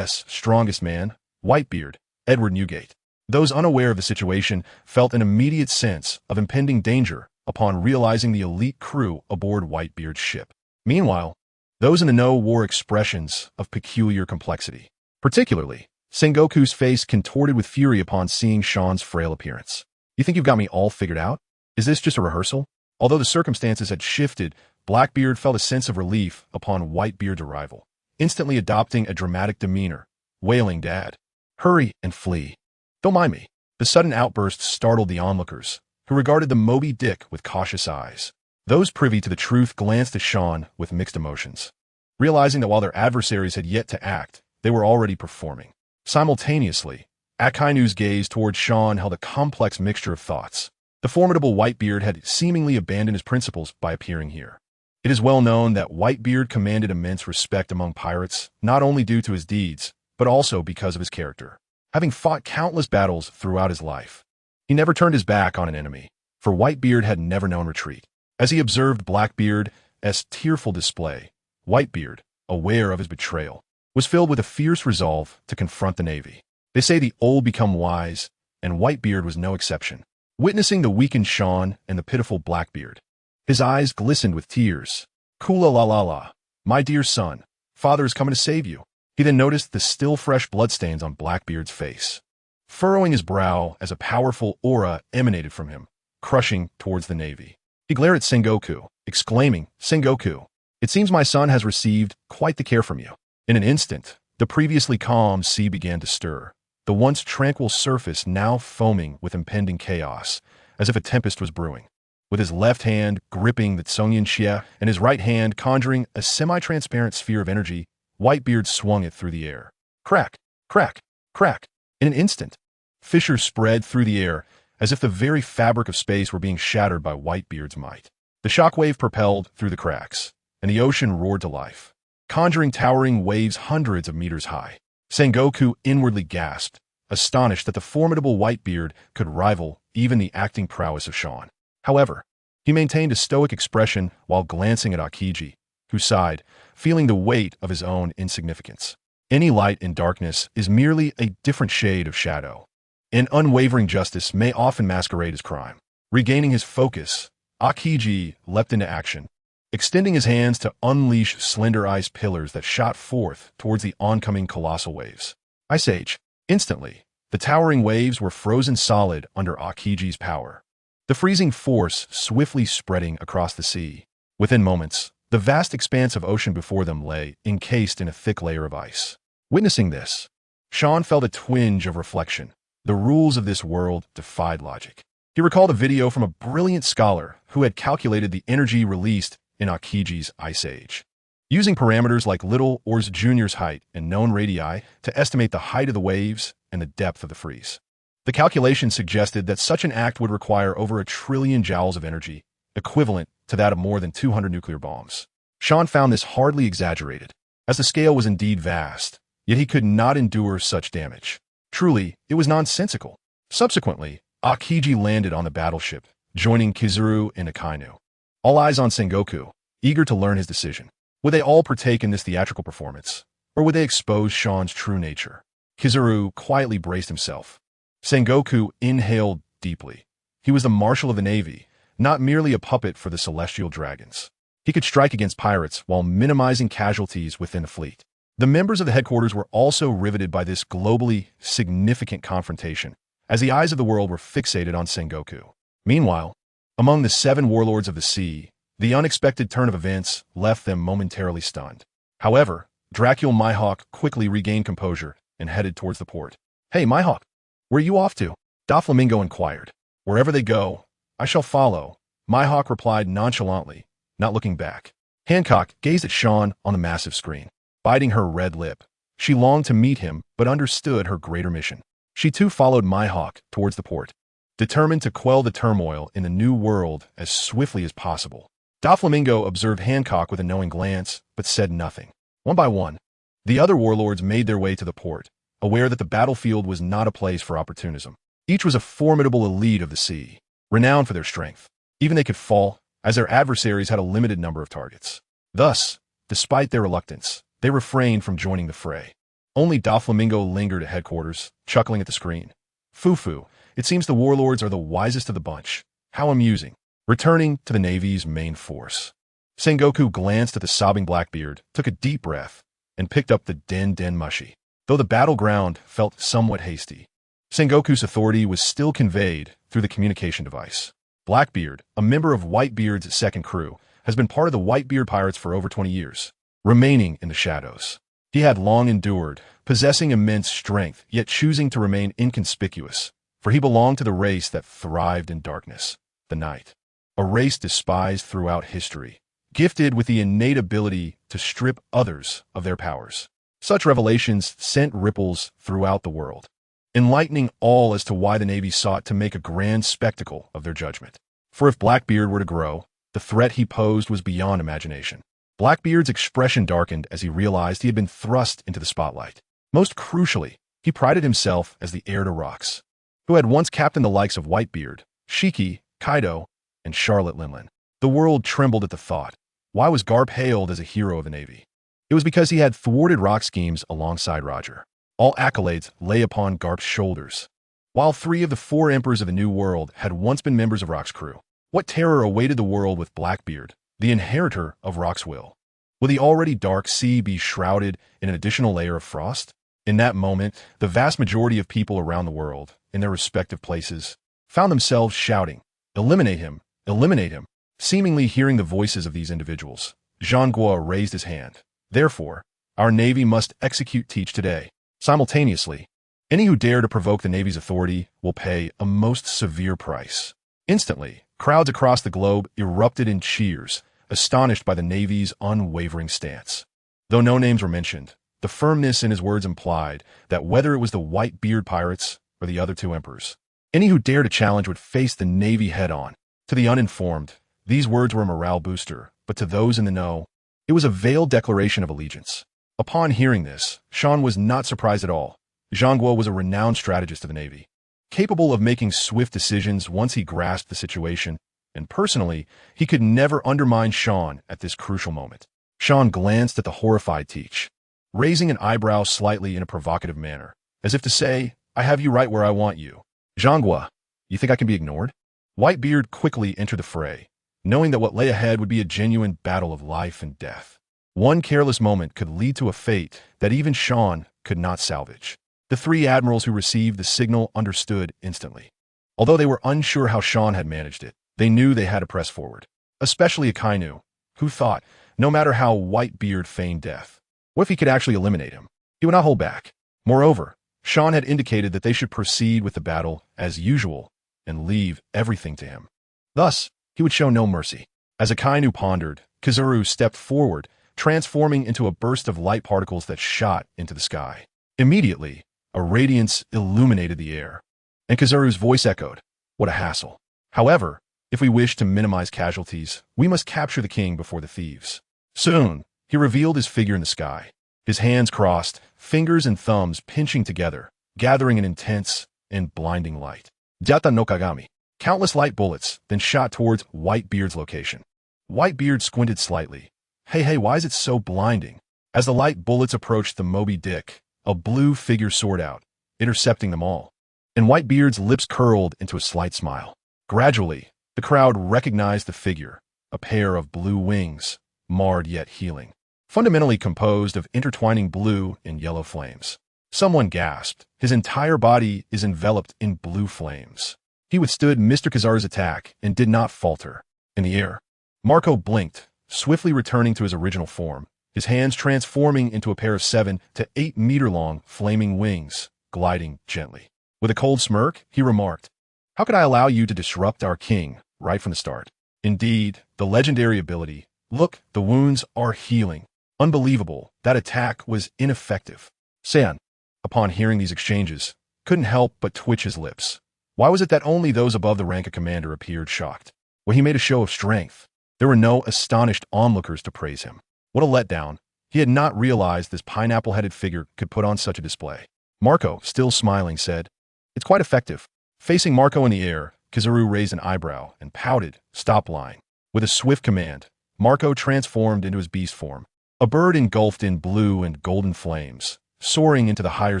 strongest man, Whitebeard, Edward Newgate. Those unaware of the situation felt an immediate sense of impending danger upon realizing the elite crew aboard Whitebeard's ship. Meanwhile, those in the know wore expressions of peculiar complexity. Particularly, Sengoku's face contorted with fury upon seeing Sean's frail appearance. "You think you've got me all figured out? Is this just a rehearsal?" Although the circumstances had shifted, Blackbeard felt a sense of relief upon Whitebeard's arrival, instantly adopting a dramatic demeanor, wailing, "Dad, hurry and flee. Don't mind me." The sudden outburst startled the onlookers, who regarded the Moby Dick with cautious eyes. Those privy to the truth glanced at Sean with mixed emotions, realizing that while their adversaries had yet to act, they were already performing. Simultaneously, Akainu's gaze toward Sean held a complex mixture of thoughts. The formidable Whitebeard had seemingly abandoned his principles by appearing here. It is well known that Whitebeard commanded immense respect among pirates, not only due to his deeds, but also because of his character. Having fought countless battles throughout his life, he never turned his back on an enemy, for Whitebeard had never known retreat. As he observed Blackbeard's tearful display, Whitebeard, aware of his betrayal, was filled with a fierce resolve to confront the Navy. They say the old become wise, and Whitebeard was no exception. witnessing the weakened Sean and the pitiful Blackbeard. His eyes glistened with tears. Kula la la la. My dear son, father is coming to save you. He then noticed the still fresh bloodstains on Blackbeard's face, furrowing his brow as a powerful aura emanated from him, crushing towards the Navy. He glared at Sengoku, exclaiming, Sengoku, it seems my son has received quite the care from you. In an instant, the previously calm sea began to stir, the once tranquil surface now foaming with impending chaos, as if a tempest was brewing. With his left hand gripping the Tsungyan Xie and his right hand conjuring a semi-transparent sphere of energy, Whitebeard swung it through the air. Crack, crack, crack. In an instant, fissures spread through the air as if the very fabric of space were being shattered by Whitebeard's might. The shockwave propelled through the cracks, and the ocean roared to life, conjuring towering waves hundreds of meters high. Sengoku inwardly gasped, astonished that the formidable Whitebeard could rival even the acting prowess of Sean. However, he maintained a stoic expression while glancing at Akiji, who sighed, feeling the weight of his own insignificance. Any light in darkness is merely a different shade of shadow, and unwavering justice may often masquerade as crime. Regaining his focus, Akiji leapt into action, extending his hands to unleash slender ice pillars that shot forth towards the oncoming colossal waves. Ice Age. Instantly, the towering waves were frozen solid under Akiji's power, the freezing force swiftly spreading across the sea. Within moments, the vast expanse of ocean before them lay encased in a thick layer of ice. Witnessing this, Sean felt a twinge of reflection. The rules of this world defied logic. He recalled a video from a brilliant scholar who had calculated the energy released in Akiji's Ice Age, using parameters like Little Or's Jr.'s height and known radii to estimate the height of the waves and the depth of the freeze. The calculation suggested that such an act would require over 1 trillion joules of energy, equivalent to that of more than 200 nuclear bombs. Sean found this hardly exaggerated, as the scale was indeed vast, yet he could not endure such damage. Truly, it was nonsensical. Subsequently, Akiji landed on the battleship, joining Kizuru and Akainu. All eyes on Sengoku, eager to learn his decision. Would they all partake in this theatrical performance, or would they expose Sean's true nature? Kizuru quietly braced himself. Sengoku inhaled deeply. He was the marshal of the Navy, not merely a puppet for the celestial dragons. He could strike against pirates while minimizing casualties within the fleet. The members of the headquarters were also riveted by this globally significant confrontation, as the eyes of the world were fixated on Sengoku. Meanwhile, among the 7 warlords of the sea, the unexpected turn of events left them momentarily stunned. However, Dracul Mihawk quickly regained composure and headed towards the port. Hey, Mihawk, where are you off to? Doflamingo inquired. Wherever they go, I shall follow, Mihawk replied nonchalantly, not looking back. Hancock gazed at Sean on the massive screen, biting her red lip. She longed to meet him, but understood her greater mission. She too followed Mihawk towards the port, determined to quell the turmoil in the new world as swiftly as possible. Doflamingo observed Hancock with a knowing glance, but said nothing. One by one, the other warlords made their way to the port, aware that the battlefield was not a place for opportunism. Each was a formidable elite of the sea, renowned for their strength. Even they could fall, as their adversaries had a limited number of targets. Thus, despite their reluctance, they refrained from joining the fray. Only Doflamingo lingered at headquarters, chuckling at the screen. Fufu, it seems the warlords are the wisest of the bunch. How amusing. Returning to the Navy's main force. Sengoku glanced at the sobbing Blackbeard, took a deep breath, and picked up the Den Den Mushi. Though the battleground felt somewhat hasty, Sengoku's authority was still conveyed through the communication device. Blackbeard, a member of Whitebeard's second crew, has been part of the Whitebeard pirates for over 20 years, remaining in the shadows. He had long endured, possessing immense strength, yet choosing to remain inconspicuous, for he belonged to the race that thrived in darkness, the night. A race despised throughout history, gifted with the innate ability to strip others of their powers. Such revelations sent ripples throughout the world, enlightening all as to why the Navy sought to make a grand spectacle of their judgment. For if Blackbeard were to grow, the threat he posed was beyond imagination. Blackbeard's expression darkened as he realized he had been thrust into the spotlight. Most crucially, he prided himself as the heir to Rocks, who had once captained the likes of Whitebeard, Shiki, Kaido, and Charlotte Linlin. The world trembled at the thought. Why was Garp hailed as a hero of the Navy? It was because he had thwarted rock schemes alongside Roger. All accolades lay upon Garp's shoulders. While 3 of the 4 emperors of the New World had once been members of Rock's crew, what terror awaited the world with Blackbeard, the inheritor of Rock's will? Will the already dark sea be shrouded in an additional layer of frost? In that moment, the vast majority of people around the world, in their respective places, found themselves shouting, "Eliminate him! Eliminate him!" Seemingly hearing the voices of these individuals, Zhang Guo raised his hand. Therefore, our Navy must execute Teach today. Simultaneously, any who dare to provoke the Navy's authority will pay a most severe price. Instantly, crowds across the globe erupted in cheers, astonished by the Navy's unwavering stance. Though no names were mentioned, the firmness in his words implied that whether it was the White-Beard pirates or the other 2 emperors, any who dared to challenge would face the Navy head-on. To the uninformed, these words were a morale booster, but to those in the know, it was a veiled declaration of allegiance. Upon hearing this, Shan was not surprised at all. Zhang Guo was a renowned strategist of the Navy, capable of making swift decisions once he grasped the situation, and personally, he could never undermine Shan at this crucial moment. Shan glanced at the horrified Teach, raising an eyebrow slightly in a provocative manner, as if to say, "I have you right where I want you." "Zhang Guo, you think I can be ignored?" Whitebeard quickly entered the fray, knowing that what lay ahead would be a genuine battle of life and death. One careless moment could lead to a fate that even Shan could not salvage. The 3 admirals who received the signal understood instantly. Although they were unsure how Shan had managed it, they knew they had to press forward. Especially Akainu, who thought, no matter how Whitebeard feigned death, what if he could actually eliminate him? He would not hold back. Moreover, Shan had indicated that they should proceed with the battle as usual and leave everything to him. Thus, he would show no mercy. As Akainu pondered, Kizaru stepped forward, transforming into a burst of light particles that shot into the sky. Immediately, a radiance illuminated the air, and Kizaru's voice echoed, "What a hassle. However, if we wish to minimize casualties, we must capture the king before the thieves." Soon, he revealed his figure in the sky, his hands crossed, fingers and thumbs pinching together, gathering an intense and blinding light. Jata no Kagami. Countless light bullets then shot towards Whitebeard's location. Whitebeard squinted slightly. Hey, why is it so blinding? As the light bullets approached the Moby Dick, a blue figure soared out, intercepting them all, and Whitebeard's lips curled into a slight smile. Gradually, the crowd recognized the figure, a pair of blue wings, marred yet healing, fundamentally composed of intertwining blue and yellow flames. Someone gasped. His entire body is enveloped in blue flames. He withstood Mr. Kizaru's attack and did not falter. In the air, Marco blinked, swiftly returning to his original form, his hands transforming into a pair of 7 to 8 meter long flaming wings, gliding gently. With a cold smirk, he remarked, "How could I allow you to disrupt our king right from the start?" Indeed, the legendary ability, "Look, the wounds are healing." Unbelievable, that attack was ineffective. San, upon hearing these exchanges, couldn't help but twitch his lips. Why was it that only those above the rank of commander appeared shocked? When he made a show of strength, there were no astonished onlookers to praise him. What a letdown. He had not realized this pineapple-headed figure could put on such a display. Marco, still smiling, said, "It's quite effective." Facing Marco in the air, Kizaru raised an eyebrow and pouted, "Stop lying." With a swift command, Marco transformed into his beast form, a bird engulfed in blue and golden flames, soaring into the higher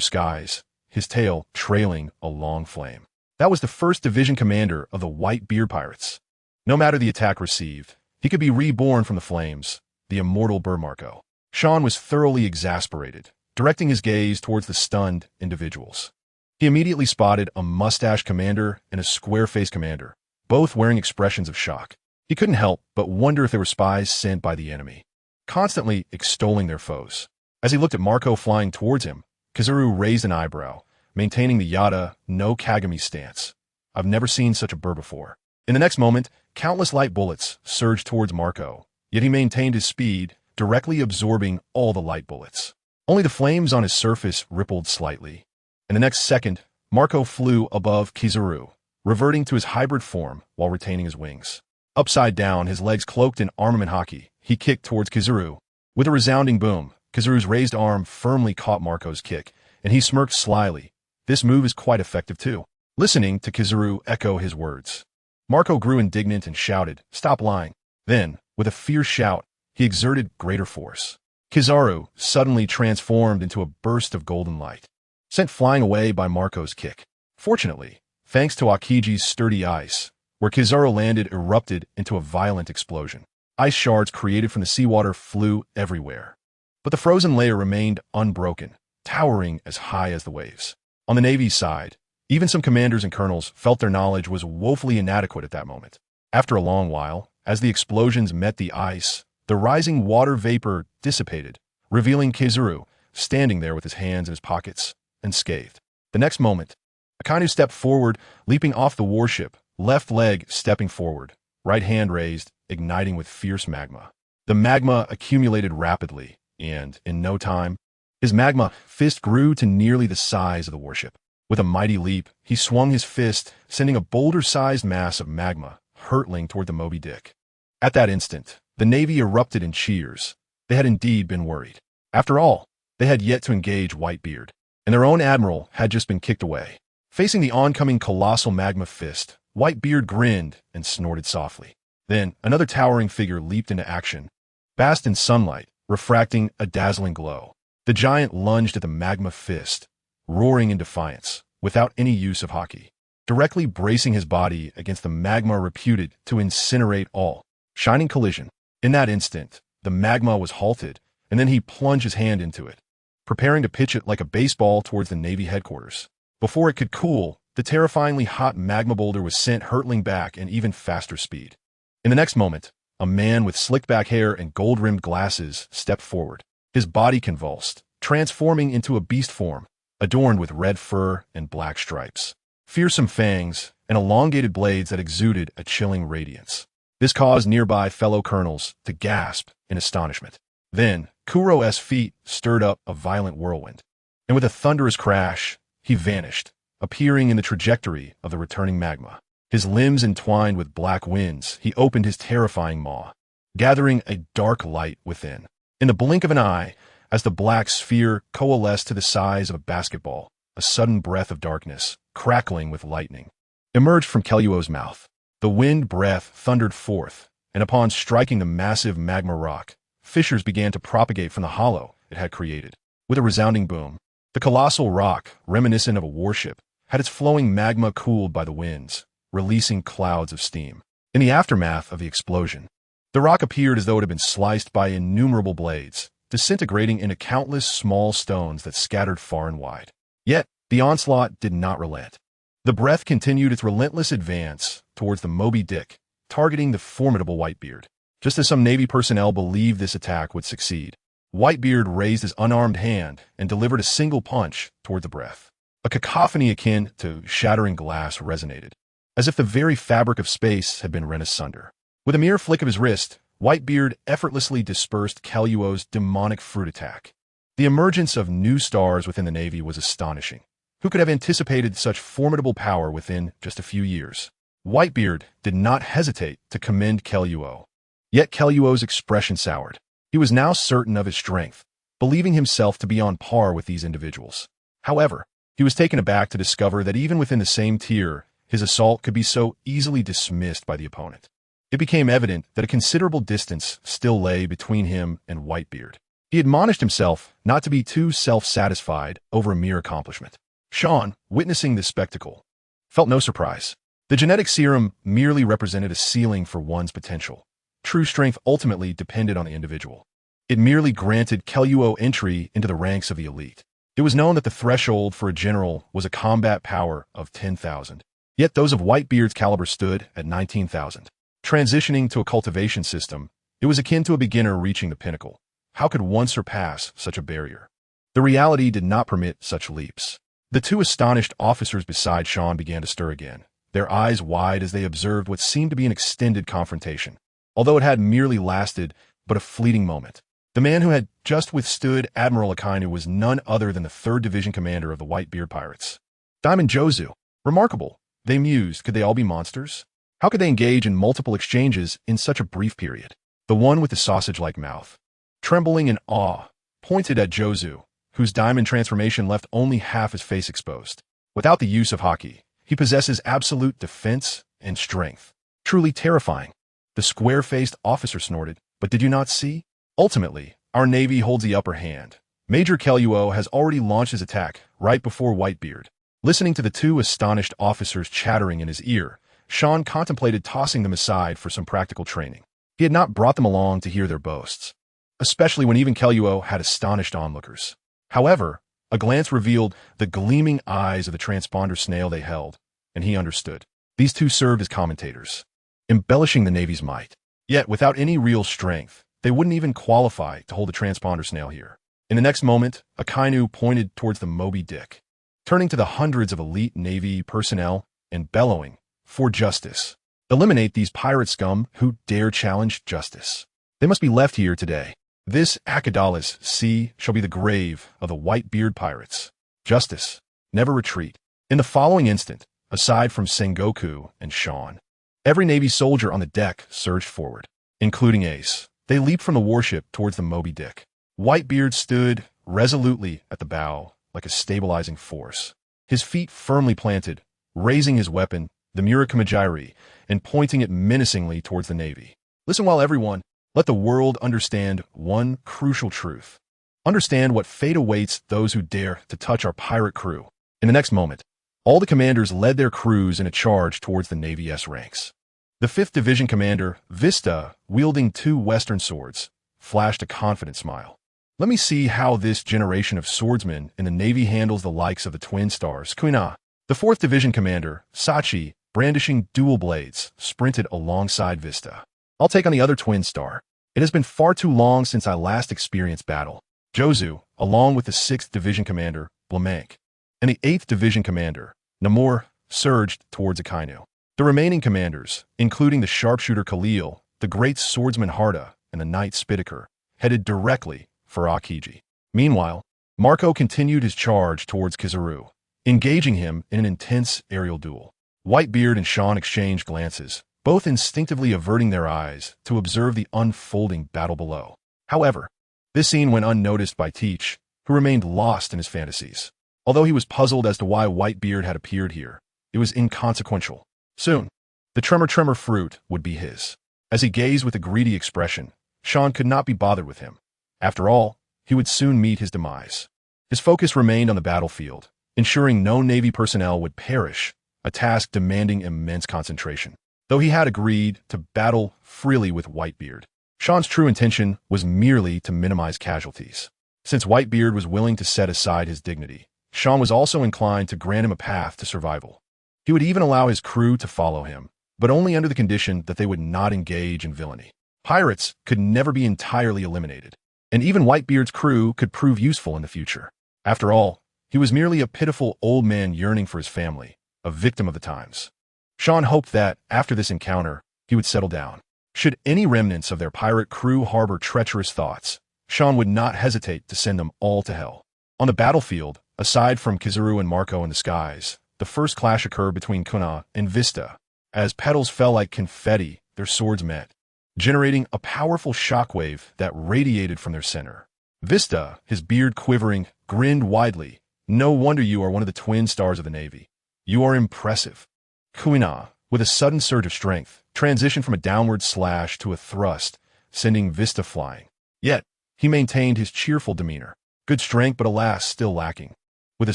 skies, his tail trailing a long flame. That was the 1st Division commander of the White-Beard Pirates. No matter the attack received, he could be reborn from the flames, the immortal bird Marco. Shan was thoroughly exasperated, directing his gaze towards the stunned individuals. He immediately spotted a mustache commander and a square-faced commander, both wearing expressions of shock. He couldn't help but wonder if they were spies sent by the enemy, constantly extolling their foes. As he looked at Marco flying towards him, Kizaru raised an eyebrow, maintaining the Yada no Kagami stance. "I've never seen such a bird before." In the next moment, countless light bullets surged towards Marco, yet he maintained his speed, directly absorbing all the light bullets. Only the flames on his surface rippled slightly. In the next second, Marco flew above Kizaru, reverting to his hybrid form while retaining his wings. Upside down, his legs cloaked in armament hockey, he kicked towards Kizaru. With a resounding boom, Kizaru's raised arm firmly caught Marco's kick, and he smirked slyly. This move is quite effective too. Listening to Kizaru echo his words, Marco grew indignant and shouted, "Stop lying." Then, with a fierce shout, he exerted greater force. Kizaru suddenly transformed into a burst of golden light, sent flying away by Marco's kick. Fortunately, thanks to Akiji's sturdy ice, where Kizaru landed erupted into a violent explosion. Ice shards created from the seawater flew everywhere. But the frozen layer remained unbroken, towering as high as the waves. On the Navy's side, even some commanders and colonels felt their knowledge was woefully inadequate at that moment. After a long while, as the explosions met the ice, the rising water vapor dissipated, revealing Kizaru standing there with his hands in his pockets, unscathed. The next moment, Akainu stepped forward, leaping off the warship, left leg stepping forward, right hand raised, igniting with fierce magma. The magma accumulated rapidly, and, in no time, his magma fist grew to nearly the size of the warship. With a mighty leap, he swung his fist, sending a boulder-sized mass of magma hurtling toward the Moby Dick. At that instant, the Navy erupted in cheers. They had indeed been worried. After all, they had yet to engage Whitebeard, and their own admiral had just been kicked away. Facing the oncoming colossal magma fist, Whitebeard grinned and snorted softly. Then, another towering figure leaped into action, basked in sunlight, refracting a dazzling glow. The giant lunged at the magma fist, roaring in defiance, without any use of haki, directly bracing his body against the magma reputed to incinerate all. Shining collision. In that instant, the magma was halted, and then he plunged his hand into it, preparing to pitch it like a baseball towards the Navy headquarters. Before it could cool, the terrifyingly hot magma boulder was sent hurtling back at even faster speed. In the next moment, a man with slicked-back hair and gold-rimmed glasses stepped forward. His body convulsed, transforming into a beast form, adorned with red fur and black stripes, fearsome fangs, and elongated blades that exuded a chilling radiance. This caused nearby fellow colonels to gasp in astonishment. Then, Kuro's feet stirred up a violent whirlwind, and with a thunderous crash, he vanished, appearing in the trajectory of the returning magma. His limbs entwined with black winds, he opened his terrifying maw, gathering a dark light within. In the blink of an eye, as the black sphere coalesced to the size of a basketball, a sudden breath of darkness, crackling with lightning, emerged from Kelluo's mouth. The wind breath thundered forth, and upon striking the massive magma rock, fissures began to propagate from the hollow it had created. With a resounding boom, the colossal rock, reminiscent of a warship, had its flowing magma cooled by the winds, releasing clouds of steam. In the aftermath of the explosion, the rock appeared as though it had been sliced by innumerable blades, disintegrating into countless small stones that scattered far and wide. Yet, the onslaught did not relent. The breath continued its relentless advance towards the Moby Dick, targeting the formidable Whitebeard. Just as some Navy personnel believed this attack would succeed, Whitebeard raised his unarmed hand and delivered a single punch toward the breath. A cacophony akin to shattering glass resonated, as if the very fabric of space had been rent asunder. With a mere flick of his wrist, Whitebeard effortlessly dispersed Kelluo's demonic fruit attack. The emergence of new stars within the Navy was astonishing. Who could have anticipated such formidable power within just a few years? Whitebeard did not hesitate to commend Kelluo. Yet Kelluo's expression soured. He was now certain of his strength, believing himself to be on par with these individuals. However, he was taken aback to discover that even within the same tier, his assault could be so easily dismissed by the opponent. It became evident that a considerable distance still lay between him and Whitebeard. He admonished himself not to be too self-satisfied over a mere accomplishment. Sean, witnessing this spectacle, felt no surprise. The genetic serum merely represented a ceiling for one's potential. True strength ultimately depended on the individual. It merely granted Kelluo entry into the ranks of the elite. It was known that the threshold for a general was a combat power of 10,000. Yet those of Whitebeard's caliber stood at 19,000. Transitioning to a cultivation system, it was akin to a beginner reaching the pinnacle. How could one surpass such a barrier? The reality did not permit such leaps. The two astonished officers beside Sean began to stir again, their eyes wide as they observed what seemed to be an extended confrontation, although it had merely lasted but a fleeting moment. The man who had just withstood Admiral Akainu was none other than the 3rd Division commander of the Whitebeard Pirates. Diamond Jozu. Remarkable, they mused. Could they all be monsters? How could they engage in multiple exchanges in such a brief period? The one with the sausage-like mouth, trembling in awe, pointed at Jozu, whose diamond transformation left only half his face exposed. Without the use of haki, he possesses absolute defense and strength. Truly terrifying. The square-faced officer snorted. But did you not see? Ultimately, our Navy holds the upper hand. Major Kelluo has already launched his attack right before Whitebeard. Listening to the two astonished officers chattering in his ear, Sean contemplated tossing them aside for some practical training. He had not brought them along to hear their boasts, especially when even Keluo had astonished onlookers. However, a glance revealed the gleaming eyes of the transponder snail they held, and he understood. These two served as commentators, embellishing the Navy's might. Yet, without any real strength, they wouldn't even qualify to hold a transponder snail here. In the next moment, a Kainu pointed towards the Moby Dick, turning to the hundreds of elite Navy personnel and bellowing, "For justice. Eliminate these pirate scum who dare challenge justice. They must be left here today. This Akadalis sea shall be the grave of the white-beard pirates. Justice. Never retreat." In the following instant, aside from Sengoku and Sean, every Navy soldier on the deck surged forward, including Ace. They leaped from the warship towards the Moby Dick. Whitebeard stood resolutely at the bow like a stabilizing force, his feet firmly planted, raising his weapon, the Murakimajiri, and pointing it menacingly towards the Navy. Listen well, everyone. Let the world understand one crucial truth. Understand what fate awaits those who dare to touch our pirate crew. In the next moment, all the commanders led their crews in a charge towards the Navy S ranks. The 5th Division commander, Vista, wielding 2 Western swords, flashed a confident smile. Let me see how this generation of swordsmen in the Navy handles the likes of the twin stars, Kuina. The 4th Division commander, Sachi, brandishing dual blades, sprinted alongside Vista. I'll take on the other twin star. It has been far too long since I last experienced battle. Jozu, along with the 6th Division commander, Blamank, and the 8th Division commander, Namor, surged towards Akainu. The remaining commanders, including the sharpshooter Khalil, the great swordsman Harda, and the knight Spitaker, headed directly for Akiji. Meanwhile, Marco continued his charge towards Kizaru, engaging him in an intense aerial duel. Whitebeard and Sean exchanged glances, both instinctively averting their eyes to observe the unfolding battle below. However, this scene went unnoticed by Teach, who remained lost in his fantasies. Although he was puzzled as to why Whitebeard had appeared here, it was inconsequential. Soon, the tremor fruit would be his. As he gazed with a greedy expression, Sean could not be bothered with him. After all, he would soon meet his demise. His focus remained on the battlefield, ensuring no Navy personnel would perish, a task demanding immense concentration. Though he had agreed to battle freely with Whitebeard, Sean's true intention was merely to minimize casualties. Since Whitebeard was willing to set aside his dignity, Sean was also inclined to grant him a path to survival. He would even allow his crew to follow him, but only under the condition that they would not engage in villainy. Pirates could never be entirely eliminated, and even Whitebeard's crew could prove useful in the future. After all, he was merely a pitiful old man yearning for his family, a victim of the times. Sean hoped that, after this encounter, he would settle down. Should any remnants of their pirate crew harbor treacherous thoughts, Sean would not hesitate to send them all to hell. On the battlefield, aside from Kizaru and Marco in the skies, the first clash occurred between Kuna and Vista. As petals fell like confetti, their swords met, generating a powerful shockwave that radiated from their center. Vista, his beard quivering, grinned widely. "No wonder you are one of the twin stars of the Navy. You are impressive." Kuina, with a sudden surge of strength, transitioned from a downward slash to a thrust, sending Vista flying. Yet, he maintained his cheerful demeanor. Good strength, but alas, still lacking. With a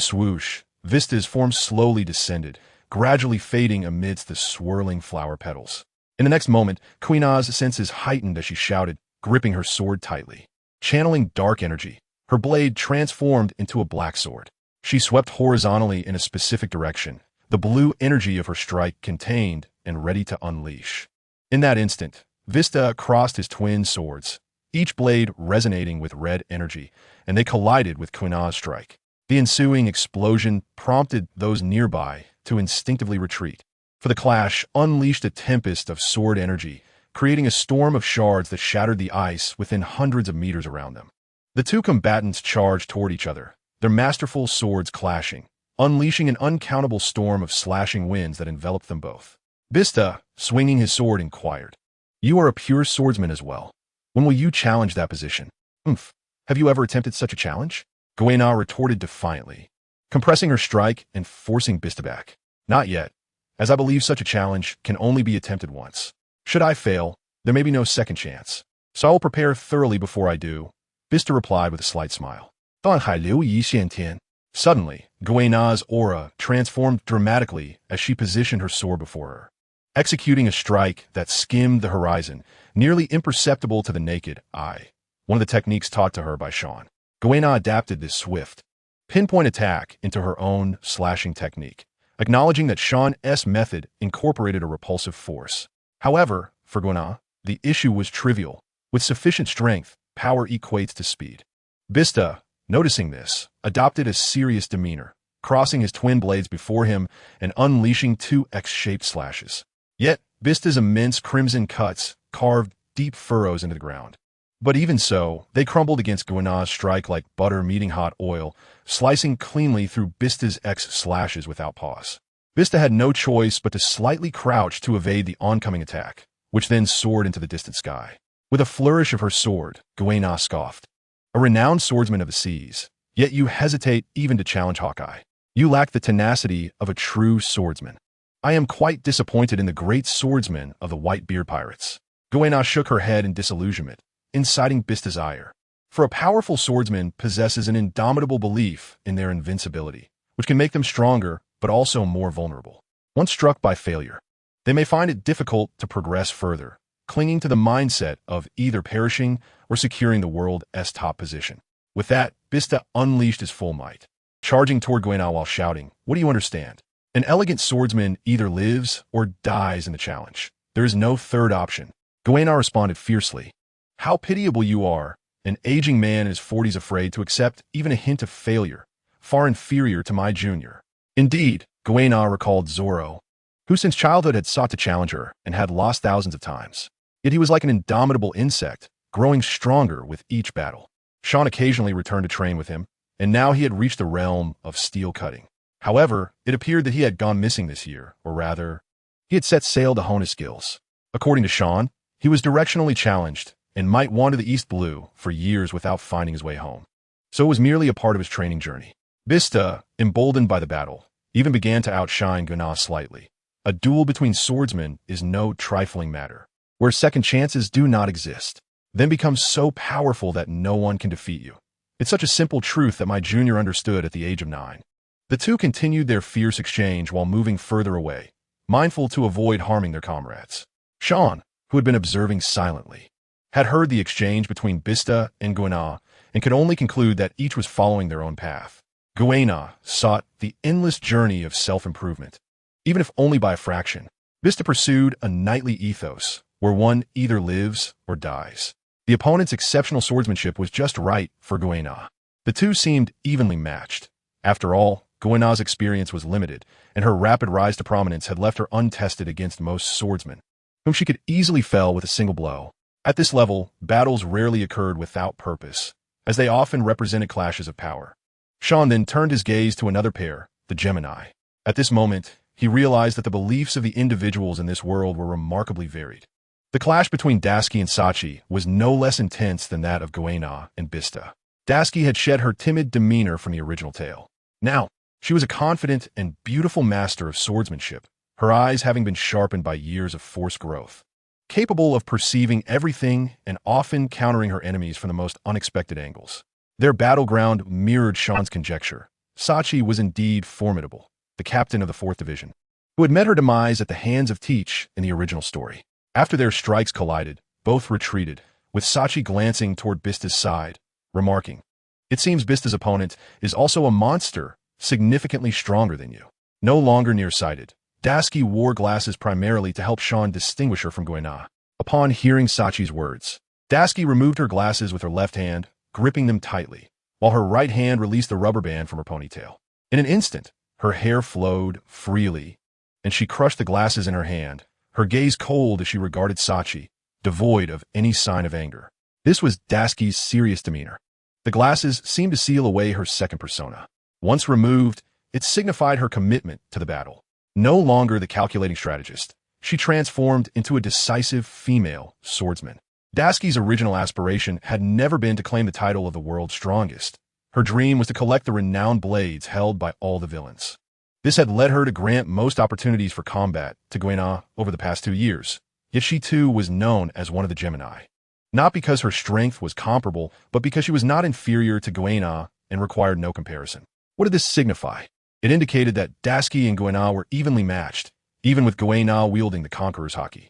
swoosh, Vista's form slowly descended, gradually fading amidst the swirling flower petals. In the next moment, Kuina's senses heightened as she shouted, gripping her sword tightly. Channeling dark energy, her blade transformed into a black sword. She swept horizontally in a specific direction, the blue energy of her strike contained and ready to unleash. In that instant, Vista crossed his twin swords, each blade resonating with red energy, and they collided with Kuina's strike. The ensuing explosion prompted those nearby to instinctively retreat, for the clash unleashed a tempest of sword energy, creating a storm of shards that shattered the ice within hundreds of meters around them. The two combatants charged toward each other, their masterful swords clashing, unleashing an uncountable storm of slashing winds that enveloped them both. Vista, swinging his sword, inquired, "You are a pure swordsman as well. When will you challenge that position?" "Umph. Have you ever attempted such a challenge?" Guena retorted defiantly, compressing her strike and forcing Vista back. "Not yet, as I believe such a challenge can only be attempted once. Should I fail, there may be no second chance. So I will prepare thoroughly before I do," Vista replied with a slight smile. "Dan hai liu yi xian tian." Suddenly, Guena's aura transformed dramatically as she positioned her sword before her, executing a strike that skimmed the horizon, nearly imperceptible to the naked eye. One of the techniques taught to her by Sean. Guena adapted this swift, pinpoint attack into her own slashing technique, acknowledging that Sean's method incorporated a repulsive force. However, for Guena, the issue was trivial. With sufficient strength, power equates to speed. Bista, noticing this, adopted a serious demeanor, crossing his twin blades before him and unleashing two X-shaped slashes. Yet, Bista's immense crimson cuts carved deep furrows into the ground. But even so, they crumbled against Guena's strike like butter meeting hot oil, slicing cleanly through Bista's X slashes without pause. Bista had no choice but to slightly crouch to evade the oncoming attack, which then soared into the distant sky. With a flourish of her sword, Guena scoffed. A renowned swordsman of the seas, yet you hesitate even to challenge Hawkeye. You lack the tenacity of a true swordsman. I am quite disappointed in the great swordsmen of the White-Beard Pirates. Guena shook her head in disillusionment, inciting Bista's ire. For a powerful swordsman possesses an indomitable belief in their invincibility, which can make them stronger but also more vulnerable. Once struck by failure, they may find it difficult to progress further, clinging to the mindset of either perishing or securing the world's top position. With that, Bista unleashed his full might, charging toward Guena while shouting, "What do you understand? An elegant swordsman either lives or dies in the challenge. There is no third option." Guena responded fiercely, "How pitiable you are, an aging man in his 40s afraid to accept even a hint of failure, far inferior to my junior." Indeed, Guena recalled Zoro, who since childhood had sought to challenge her and had lost thousands of times. Yet he was like an indomitable insect, growing stronger with each battle. Sean occasionally returned to train with him, and now he had reached the realm of steel cutting. However, it appeared that he had gone missing this year, or rather, he had set sail to hone his skills. According to Sean, he was directionally challenged and might wander the East Blue for years without finding his way home. So it was merely a part of his training journey. Bista, emboldened by the battle, even began to outshine Guena slightly. A duel between swordsmen is no trifling matter, where second chances do not exist. Then becomes so powerful that no one can defeat you. It's such a simple truth that my junior understood at the age of 9. The two continued their fierce exchange while moving further away, mindful to avoid harming their comrades. Sean, who had been observing silently, had heard the exchange between Bista and Guena and could only conclude that each was following their own path. Guena sought the endless journey of self-improvement, even if only by a fraction. Bista pursued a knightly ethos, where one either lives or dies. The opponent's exceptional swordsmanship was just right for Guena. The two seemed evenly matched. After all, Guena's experience was limited, and her rapid rise to prominence had left her untested against most swordsmen, whom she could easily fell with a single blow. At this level, battles rarely occurred without purpose, as they often represented clashes of power. Sean then turned his gaze to another pair, the Gemini. At this moment, he realized that the beliefs of the individuals in this world were remarkably varied. The clash between Dasky and Sachi was no less intense than that of Guena and Bista. Dasky had shed her timid demeanor from the original tale. Now, she was a confident and beautiful master of swordsmanship, her eyes having been sharpened by years of forced growth. Capable of perceiving everything and often countering her enemies from the most unexpected angles. Their battleground mirrored Sean's conjecture. Sachi was indeed formidable, the captain of the 4th Division, who had met her demise at the hands of Teach in the original story. After their strikes collided, both retreated, with Sachi glancing toward Bista's side, remarking, "It seems Bista's opponent is also a monster, significantly stronger than you." No longer nearsighted, Dasky wore glasses primarily to help Sean distinguish her from Guena. Upon hearing Sachi's words, Dasky removed her glasses with her left hand, gripping them tightly, while her right hand released the rubber band from her ponytail. In an instant, her hair flowed freely, and she crushed the glasses in her hand, her gaze cold as she regarded Sachi, devoid of any sign of anger. This was Dasky's serious demeanor. The glasses seemed to seal away her second persona. Once removed, it signified her commitment to the battle. No longer the calculating strategist, she transformed into a decisive female swordsman. Dasky's original aspiration had never been to claim the title of the world's strongest. Her dream was to collect the renowned blades held by all the villains. This had led her to grant most opportunities for combat to Guena over the past 2 years, yet she too was known as one of the Gemini. Not because her strength was comparable, but because she was not inferior to Guena and required no comparison. What did this signify? It indicated that Dasky and Guéna were evenly matched, even with Guéna wielding the Conqueror's haki.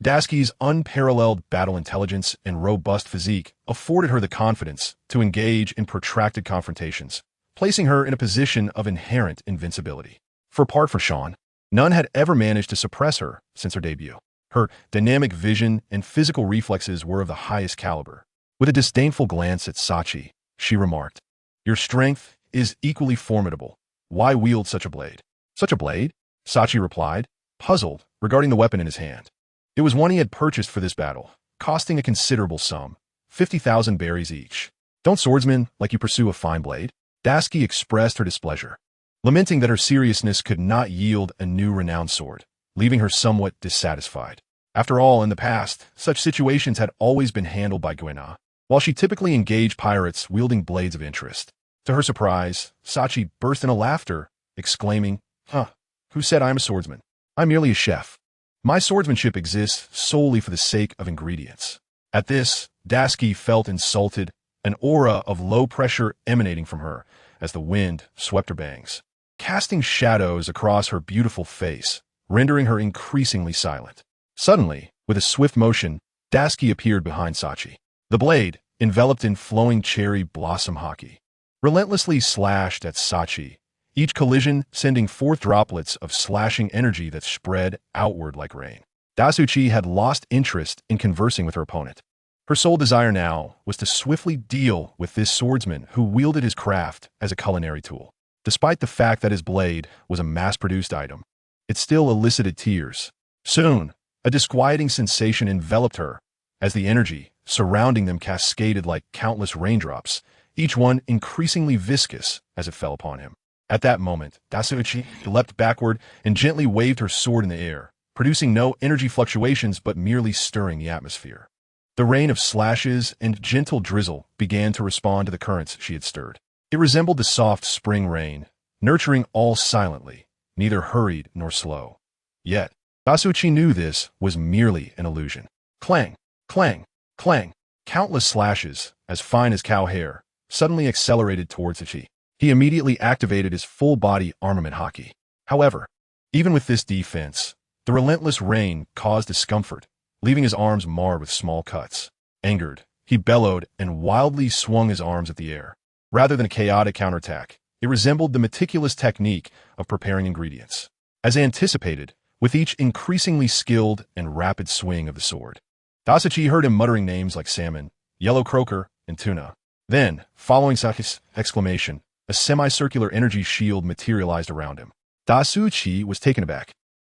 Dasky's unparalleled battle intelligence and robust physique afforded her the confidence to engage in protracted confrontations, placing her in a position of inherent invincibility. For apart from Sean, none had ever managed to suppress her since her debut. Her dynamic vision and physical reflexes were of the highest caliber. With a disdainful glance at Sachi, she remarked, "Your strength is equally formidable. Why wield such a blade?" "Such a blade?" Sachi replied, puzzled regarding the weapon in his hand. It was one he had purchased for this battle, costing a considerable sum, 50,000 berries each. "Don't swordsmen like you pursue a fine blade?" Dasky expressed her displeasure, lamenting that her seriousness could not yield a new renowned sword, leaving her somewhat dissatisfied. After all, in the past, such situations had always been handled by Guéna, while she typically engaged pirates wielding blades of interest. To her surprise, Sachi burst into laughter, exclaiming, "Who said I'm a swordsman? I'm merely a chef. My swordsmanship exists solely for the sake of ingredients." At this, Dasky felt insulted, an aura of low pressure emanating from her as the wind swept her bangs, casting shadows across her beautiful face, rendering her increasingly silent. Suddenly, with a swift motion, Dasky appeared behind Sachi. The blade, enveloped in flowing cherry blossom haki, relentlessly slashed at Sachi, each collision sending forth droplets of slashing energy that spread outward like rain. Dasuchi had lost interest in conversing with her opponent. Her sole desire now was to swiftly deal with this swordsman who wielded his craft as a culinary tool. Despite the fact that his blade was a mass-produced item, it still elicited tears. Soon, a disquieting sensation enveloped her as the energy surrounding them cascaded like countless raindrops, each one increasingly viscous as it fell upon him. At that moment, Dasuchi leapt backward and gently waved her sword in the air, producing no energy fluctuations but merely stirring the atmosphere. The rain of slashes and gentle drizzle began to respond to the currents she had stirred. It resembled the soft spring rain, nurturing all silently, neither hurried nor slow. Yet, Dasuchi knew this was merely an illusion. Clang, clang, clang. Countless slashes, as fine as cow hair, suddenly accelerated towards Sachi. He immediately activated his full-body armament haki. However, even with this defense, the relentless rain caused discomfort, leaving his arms marred with small cuts. Angered, he bellowed and wildly swung his arms at the air. Rather than a chaotic counterattack, it resembled the meticulous technique of preparing ingredients. As anticipated, with each increasingly skilled and rapid swing of the sword, Dasuchi heard him muttering names like salmon, yellow croaker, and tuna. Then, following Sachi's exclamation, a semicircular energy shield materialized around him. Dasuchi was taken aback,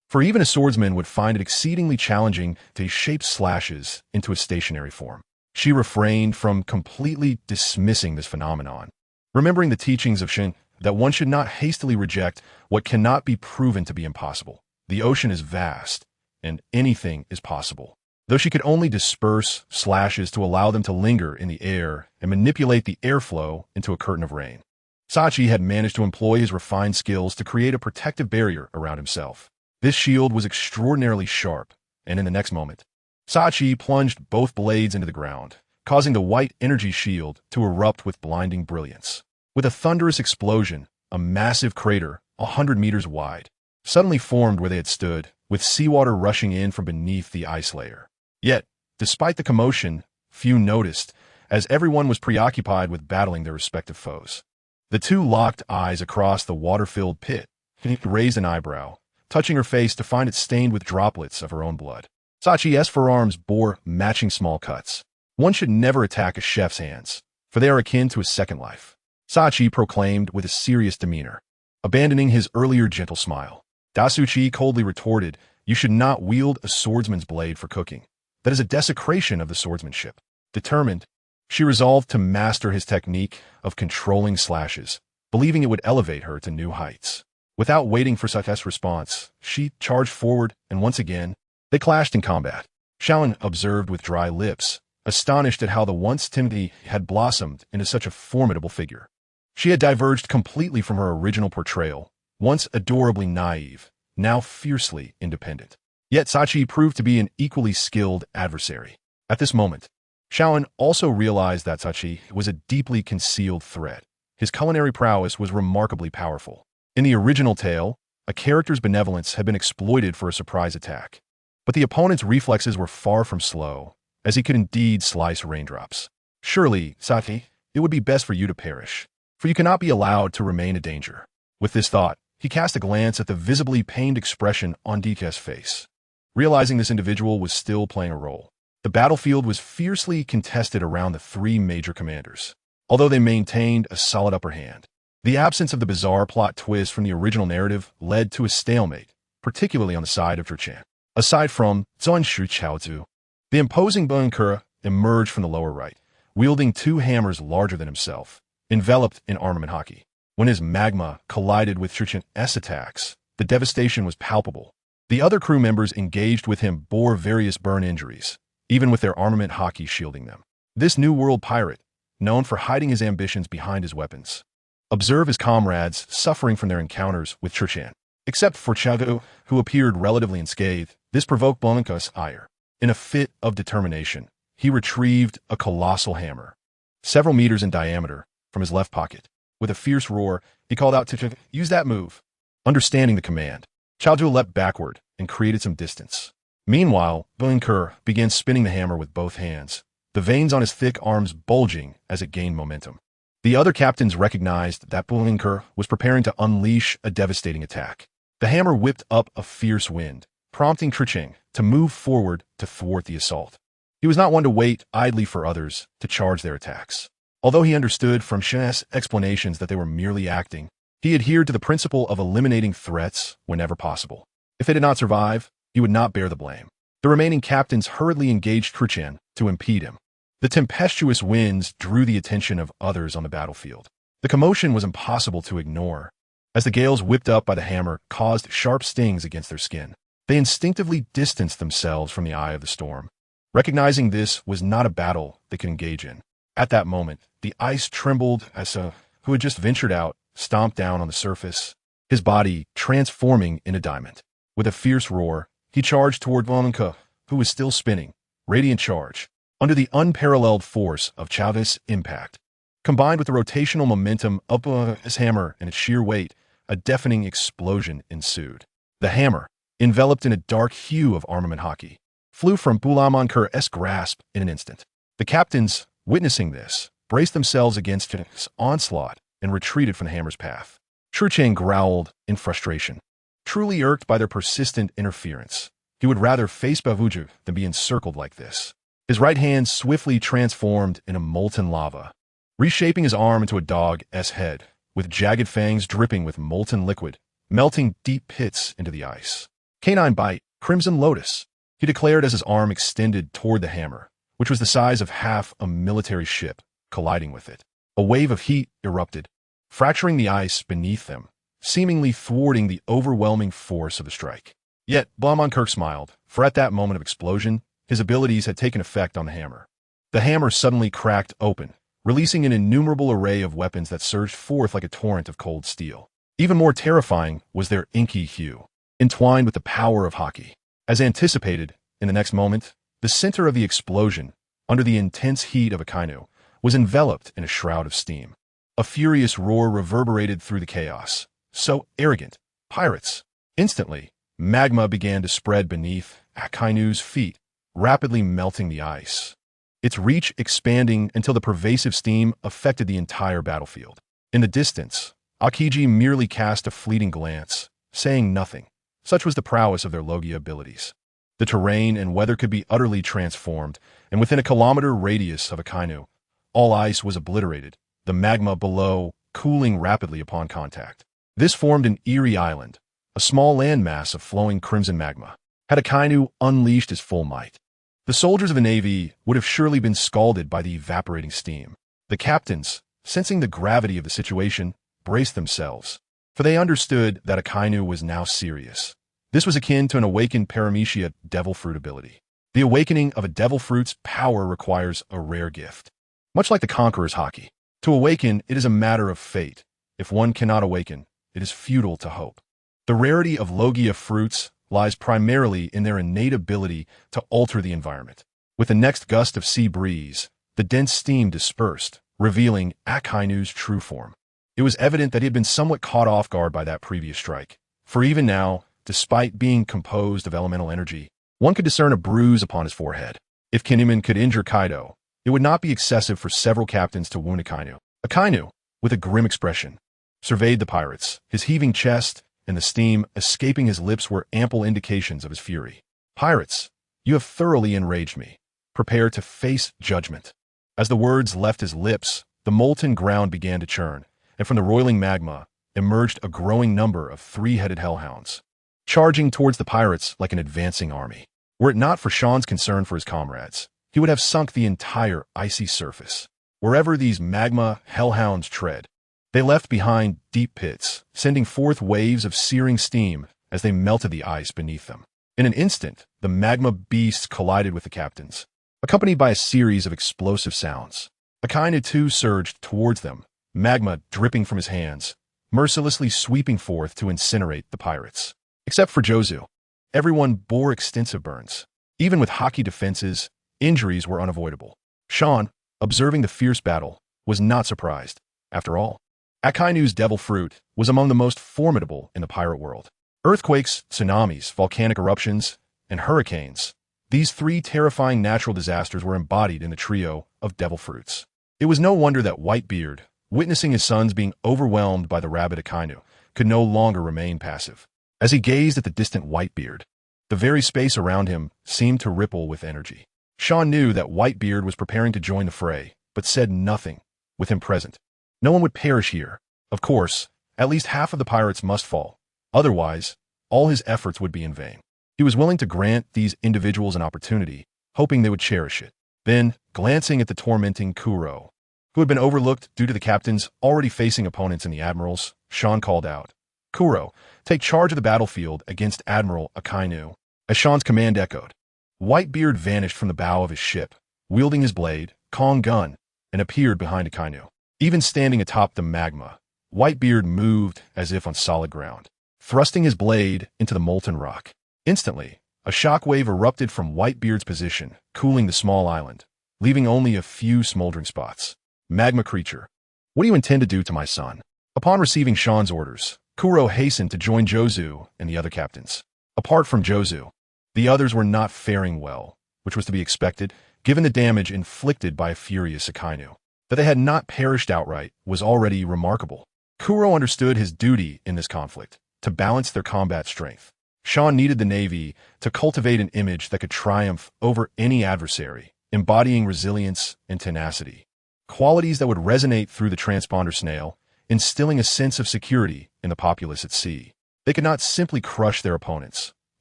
for even a swordsman would find it exceedingly challenging to shape slashes into a stationary form. She refrained from completely dismissing this phenomenon, remembering the teachings of Shin that one should not hastily reject what cannot be proven to be impossible. The ocean is vast, and anything is possible. Though she could only disperse slashes to allow them to linger in the air and manipulate the airflow into a curtain of rain, Sachi had managed to employ his refined skills to create a protective barrier around himself. This shield was extraordinarily sharp, and in the next moment, Sachi plunged both blades into the ground, causing the white energy shield to erupt with blinding brilliance. With a thunderous explosion, a massive crater, 100 meters wide, suddenly formed where they had stood, with seawater rushing in from beneath the ice layer. Yet, despite the commotion, few noticed, as everyone was preoccupied with battling their respective foes. The two locked eyes across the water-filled pit. He raised an eyebrow, touching her face to find it stained with droplets of her own blood. Sachi's forearms bore matching small cuts. One should never attack a chef's hands, for they are akin to a second life, Sachi proclaimed with a serious demeanor, abandoning his earlier gentle smile. Dasuchi coldly retorted, "You should not wield a swordsman's blade for cooking. That is a desecration of the swordsmanship." Determined, she resolved to master his technique of controlling slashes, believing it would elevate her to new heights. Without waiting for Sachi's response, she charged forward, and once again, they clashed in combat. Shaolin observed with dry lips, astonished at how the once timid had blossomed into such a formidable figure. She had diverged completely from her original portrayal, once adorably naive, now fiercely independent. Yet Sachi proved to be an equally skilled adversary. At this moment, Shaolin also realized that Sachi was a deeply concealed threat, his culinary prowess was remarkably powerful. In the original tale, a character's benevolence had been exploited for a surprise attack. But the opponent's reflexes were far from slow, as he could indeed slice raindrops. Surely, Sati, it would be best for you to perish, for you cannot be allowed to remain a danger. With this thought, he cast a glance at the visibly pained expression on Dika's face. Realizing this individual was still playing a role, the battlefield was fiercely contested around the three major commanders. Although they maintained a solid upper hand, the absence of the bizarre plot twist from the original narrative led to a stalemate, particularly on the side of Zhichan. Aside from Zuanshu Chaozu, the imposing Bunkura emerged from the lower right, wielding two hammers larger than himself, enveloped in armament hockey. When his magma collided with Zhichan's attacks, the devastation was palpable. The other crew members engaged with him bore various burn injuries, even with their armament hockey shielding them. This New World pirate, known for hiding his ambitions behind his weapons, observed his comrades suffering from their encounters with Zhichan. Except for Chago, who appeared relatively unscathed, this provoked Blanca's ire. In a fit of determination, he retrieved a colossal hammer, several meters in diameter, from his left pocket. With a fierce roar, he called out to Chago, "Use that move." Understanding the command, Chaozu leapt backward and created some distance. Meanwhile, Bunker began spinning the hammer with both hands, the veins on his thick arms bulging as it gained momentum. The other captains recognized that Bunker was preparing to unleash a devastating attack. The hammer whipped up a fierce wind, prompting Zhichang to move forward to thwart the assault. He was not one to wait idly for others to charge their attacks. Although he understood from Shen's explanations that they were merely acting, he adhered to the principle of eliminating threats whenever possible. If they did not survive, he would not bear the blame. The remaining captains hurriedly engaged Zhichan to impede him. The tempestuous winds drew the attention of others on the battlefield. The commotion was impossible to ignore, as the gales whipped up by the hammer caused sharp stings against their skin. They instinctively distanced themselves from the eye of the storm, recognizing this was not a battle they could engage in. At that moment, the ice trembled as who had just ventured out stomped down on the surface, his body transforming into diamond. With a fierce roar, he charged toward Vonka, who was still spinning, radiant charge. Under the unparalleled force of Chaozu's impact, combined with the rotational momentum of his hammer and its sheer weight, a deafening explosion ensued. The hammer, enveloped in a dark hue of armament hockey, flew from Bulamankur's grasp in an instant. The captains, witnessing this, braced themselves against its onslaught and retreated from the hammer's path. Zhichang growled in frustration. Truly irked by their persistent interference, he would rather face Bavuju than be encircled like this. His right hand swiftly transformed into molten lava, reshaping his arm into a dog's head, with jagged fangs dripping with molten liquid, melting deep pits into the ice. Canine bite, Crimson Lotus, he declared as his arm extended toward the hammer, which was the size of half a military ship, colliding with it. A wave of heat erupted, fracturing the ice beneath them, seemingly thwarting the overwhelming force of the strike. Yet, Blaumankirk smiled, for at that moment of explosion, his abilities had taken effect on the hammer. The hammer suddenly cracked open, releasing an innumerable array of weapons that surged forth like a torrent of cold steel. Even more terrifying was their inky hue, entwined with the power of hockey. As anticipated, in the next moment, the center of the explosion, under the intense heat of a Kainu, was enveloped in a shroud of steam. A furious roar reverberated through the chaos. So arrogant. Pirates. Instantly, magma began to spread beneath Akainu's feet, rapidly melting the ice, its reach expanding until the pervasive steam affected the entire battlefield. In the distance, Akiji merely cast a fleeting glance, saying nothing. Such was the prowess of their Logia abilities. The terrain and weather could be utterly transformed, and within a kilometer radius of Akainu, all ice was obliterated, the magma below cooling rapidly upon contact. This formed an eerie island, a small landmass of flowing crimson magma. Had Akainu unleashed his full might, the soldiers of the Navy would have surely been scalded by the evaporating steam. The captains, sensing the gravity of the situation, braced themselves, for they understood that Akainu was now serious. This was akin to an awakened Paramecia devil fruit ability. The awakening of a devil fruit's power requires a rare gift. Much like the Conqueror's hockey, to awaken, it is a matter of fate. If one cannot awaken, it is futile to hope. The rarity of Logia fruits lies primarily in their innate ability to alter the environment. With the next gust of sea breeze, the dense steam dispersed, revealing Akainu's true form. It was evident that he had been somewhat caught off guard by that previous strike, for even now, despite being composed of elemental energy, one could discern a bruise upon his forehead. If Kinemon could injure Kaido, it would not be excessive for several captains to wound Akainu. Akainu, with a grim expression, surveyed the pirates. His heaving chest and the steam escaping his lips were ample indications of his fury. "Pirates, you have thoroughly enraged me. Prepare to face judgment." As the words left his lips, the molten ground began to churn, and from the roiling magma emerged a growing number of three-headed hellhounds, charging towards the pirates like an advancing army. Were it not for Sean's concern for his comrades, he would have sunk the entire icy surface. Wherever these magma hellhounds tread, they left behind deep pits, sending forth waves of searing steam as they melted the ice beneath them. In an instant, the magma beasts collided with the captains, accompanied by a series of explosive sounds. Akainu too surged towards them, magma dripping from his hands, mercilessly sweeping forth to incinerate the pirates. Except for Jozu, everyone bore extensive burns. Even with hockey defenses, injuries were unavoidable. Sean, observing the fierce battle, was not surprised. After all, Akainu's devil fruit was among the most formidable in the pirate world. Earthquakes, tsunamis, volcanic eruptions, and hurricanes, these three terrifying natural disasters were embodied in the trio of devil fruits. It was no wonder that Whitebeard, witnessing his sons being overwhelmed by the rabid Akainu, could no longer remain passive. As he gazed at the distant Whitebeard, the very space around him seemed to ripple with energy. Sean knew that Whitebeard was preparing to join the fray, but said nothing. With him present, no one would perish here. Of course, at least half of the pirates must fall. Otherwise, all his efforts would be in vain. He was willing to grant these individuals an opportunity, hoping they would cherish it. Then, glancing at the tormenting Kuro, who had been overlooked due to the captains already facing opponents in the admirals, Sean called out, "Kuro, take charge of the battlefield against Admiral Akainu." As Sean's command echoed, Whitebeard vanished from the bow of his ship, wielding his blade, Kong gun, and appeared behind Akainu. Even standing atop the magma, Whitebeard moved as if on solid ground, thrusting his blade into the molten rock. Instantly, a shockwave erupted from Whitebeard's position, cooling the small island, leaving only a few smoldering spots. "Magma creature, what do you intend to do to my son?" Upon receiving Sean's orders, Kuro hastened to join Jozu and the other captains. Apart from Jozu, the others were not faring well, which was to be expected, given the damage inflicted by a furious Akainu. That they had not perished outright was already remarkable. Kuro understood his duty in this conflict, to balance their combat strength. Sean needed the Navy to cultivate an image that could triumph over any adversary, embodying resilience and tenacity, qualities that would resonate through the transponder snail, instilling a sense of security in the populace at sea. They could not simply crush their opponents.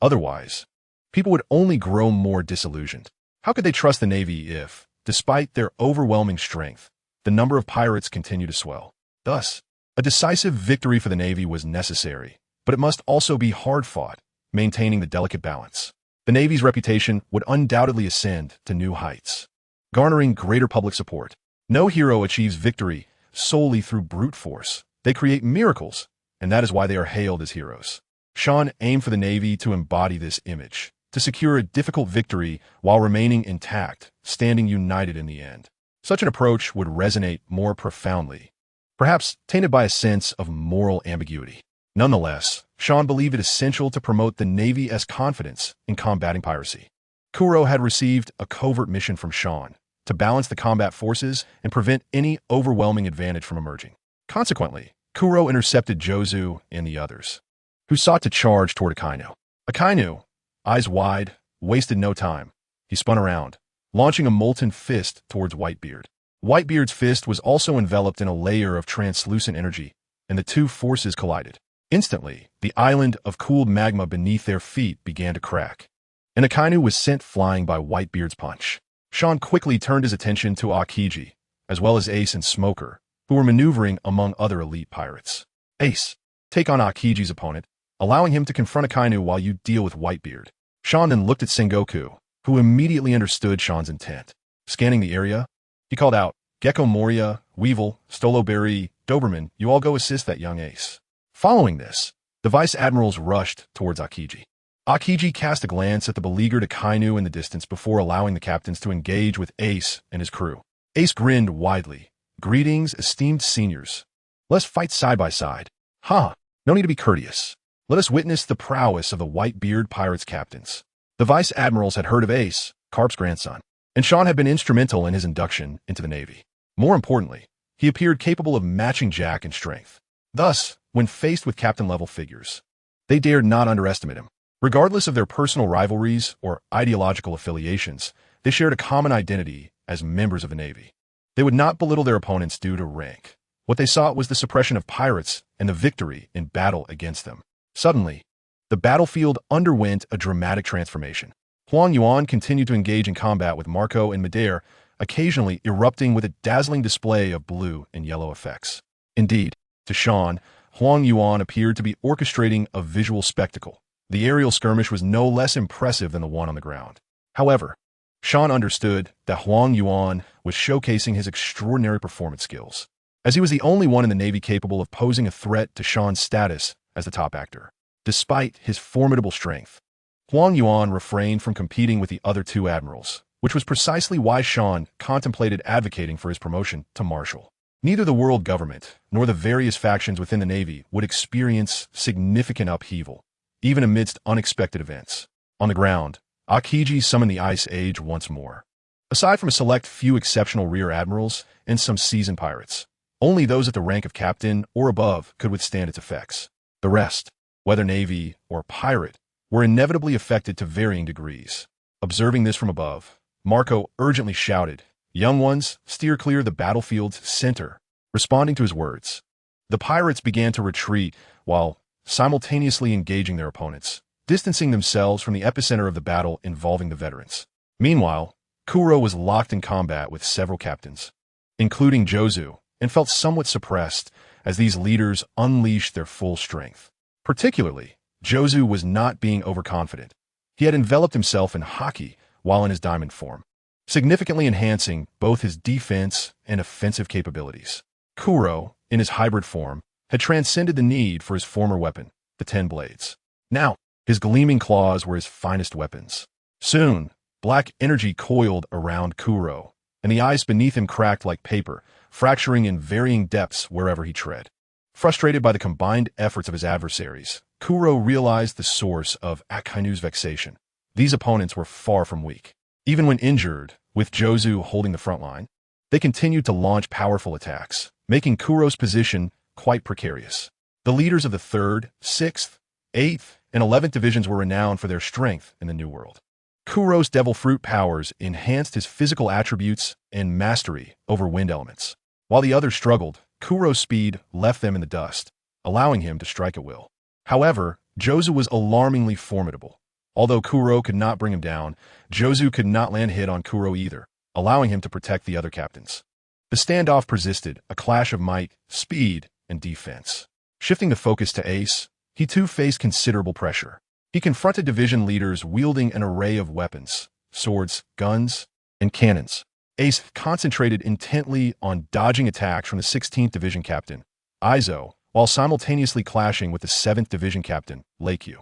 Otherwise, people would only grow more disillusioned. How could they trust the Navy if, despite their overwhelming strength, the number of pirates continued to swell? Thus, a decisive victory for the Navy was necessary, but it must also be hard-fought, maintaining the delicate balance. The Navy's reputation would undoubtedly ascend to new heights, garnering greater public support. No hero achieves victory solely through brute force. They create miracles, and that is why they are hailed as heroes. Sean aimed for the Navy to embody this image, to secure a difficult victory while remaining intact, standing united in the end. Such an approach would resonate more profoundly, perhaps tainted by a sense of moral ambiguity. Nonetheless, Sean believed it essential to promote the Navy's confidence in combating piracy. Kuro had received a covert mission from Sean to balance the combat forces and prevent any overwhelming advantage from emerging. Consequently, Kuro intercepted Jozu and the others, who sought to charge toward Akainu. Akainu, eyes wide, wasted no time. He spun around, launching a molten fist towards Whitebeard. Whitebeard's fist was also enveloped in a layer of translucent energy, and the two forces collided. Instantly, the island of cooled magma beneath their feet began to crack, and Akainu was sent flying by Whitebeard's punch. Sean quickly turned his attention to Akiji, as well as Ace and Smoker, who were maneuvering among other elite pirates. "Ace, take on Akiji's opponent, allowing him to confront Akainu while you deal with Whitebeard." Sean then looked at Sengoku, who immediately understood Sean's intent. Scanning the area, he called out, "Gecko Moria, Weevil, Stoloberry, Doberman, you all go assist that young Ace." Following this, the vice admirals rushed towards Akiji. Akiji cast a glance at the beleaguered Akainu in the distance before allowing the captains to engage with Ace and his crew. Ace grinned widely. "Greetings, esteemed seniors. Let us fight side by side. Ha! No need to be courteous. Let us witness the prowess of the White-Beard pirates' captains. The vice admirals had heard of Ace, Carp's grandson, and Sean had been instrumental in his induction into the Navy. More importantly, he appeared capable of matching Jack in strength. Thus, when faced with captain-level figures, they dared not underestimate him. Regardless of their personal rivalries or ideological affiliations, they shared a common identity as members of the Navy. They would not belittle their opponents due to rank. What they sought was the suppression of pirates and the victory in battle against them. Suddenly, the battlefield underwent a dramatic transformation. Huang Yuan continued to engage in combat with Marco and Meteor, occasionally erupting with a dazzling display of blue and yellow effects. Indeed, to Sean, Huang Yuan appeared to be orchestrating a visual spectacle. The aerial skirmish was no less impressive than the one on the ground. However, Sean understood that Huang Yuan was showcasing his extraordinary performance skills, as he was the only one in the Navy capable of posing a threat to Sean's status as the top actor. Despite his formidable strength, Huang Yuan refrained from competing with the other two admirals, which was precisely why Sean contemplated advocating for his promotion to marshal. Neither the world government nor the various factions within the Navy would experience significant upheaval, even amidst unexpected events. On the ground, Aokiji summoned the Ice Age once more. Aside from a select few exceptional rear admirals and some seasoned pirates, only those at the rank of captain or above could withstand its effects. The rest, whether Navy or pirate, were inevitably affected to varying degrees. Observing this from above, Marco urgently shouted, "Young ones, steer clear of the battlefield's center." Responding to his words, the pirates began to retreat while simultaneously engaging their opponents, distancing themselves from the epicenter of the battle involving the veterans. Meanwhile, Kuro was locked in combat with several captains, including Jozu, and felt somewhat suppressed as these leaders unleashed their full strength. Particularly, Jozu was not being overconfident. He had enveloped himself in haki while in his diamond form, significantly enhancing both his defense and offensive capabilities. Kuro, in his hybrid form, had transcended the need for his former weapon, the 10 blades. Now, his gleaming claws were his finest weapons. Soon, black energy coiled around Kuro, and the ice beneath him cracked like paper, fracturing in varying depths wherever he tread. Frustrated by the combined efforts of his adversaries, Kuro realized the source of Akainu's vexation. These opponents were far from weak. Even when injured, with Jozu holding the front line, they continued to launch powerful attacks, making Kuro's position quite precarious. The leaders of the 3rd, 6th, 8th, and 11th divisions were renowned for their strength in the New World. Kuro's devil fruit powers enhanced his physical attributes and mastery over wind elements. While the others struggled, Kuro's speed left them in the dust, allowing him to strike at will. However, Jozu was alarmingly formidable. Although Kuro could not bring him down, Jozu could not land a hit on Kuro either, allowing him to protect the other captains. The standoff persisted, a clash of might, speed, and defense. Shifting the focus to Ace, he too faced considerable pressure. He confronted division leaders wielding an array of weapons, swords, guns, and cannons. Ace concentrated intently on dodging attacks from the 16th Division Captain, Izo, while simultaneously clashing with the 7th Division Captain, Lakyu.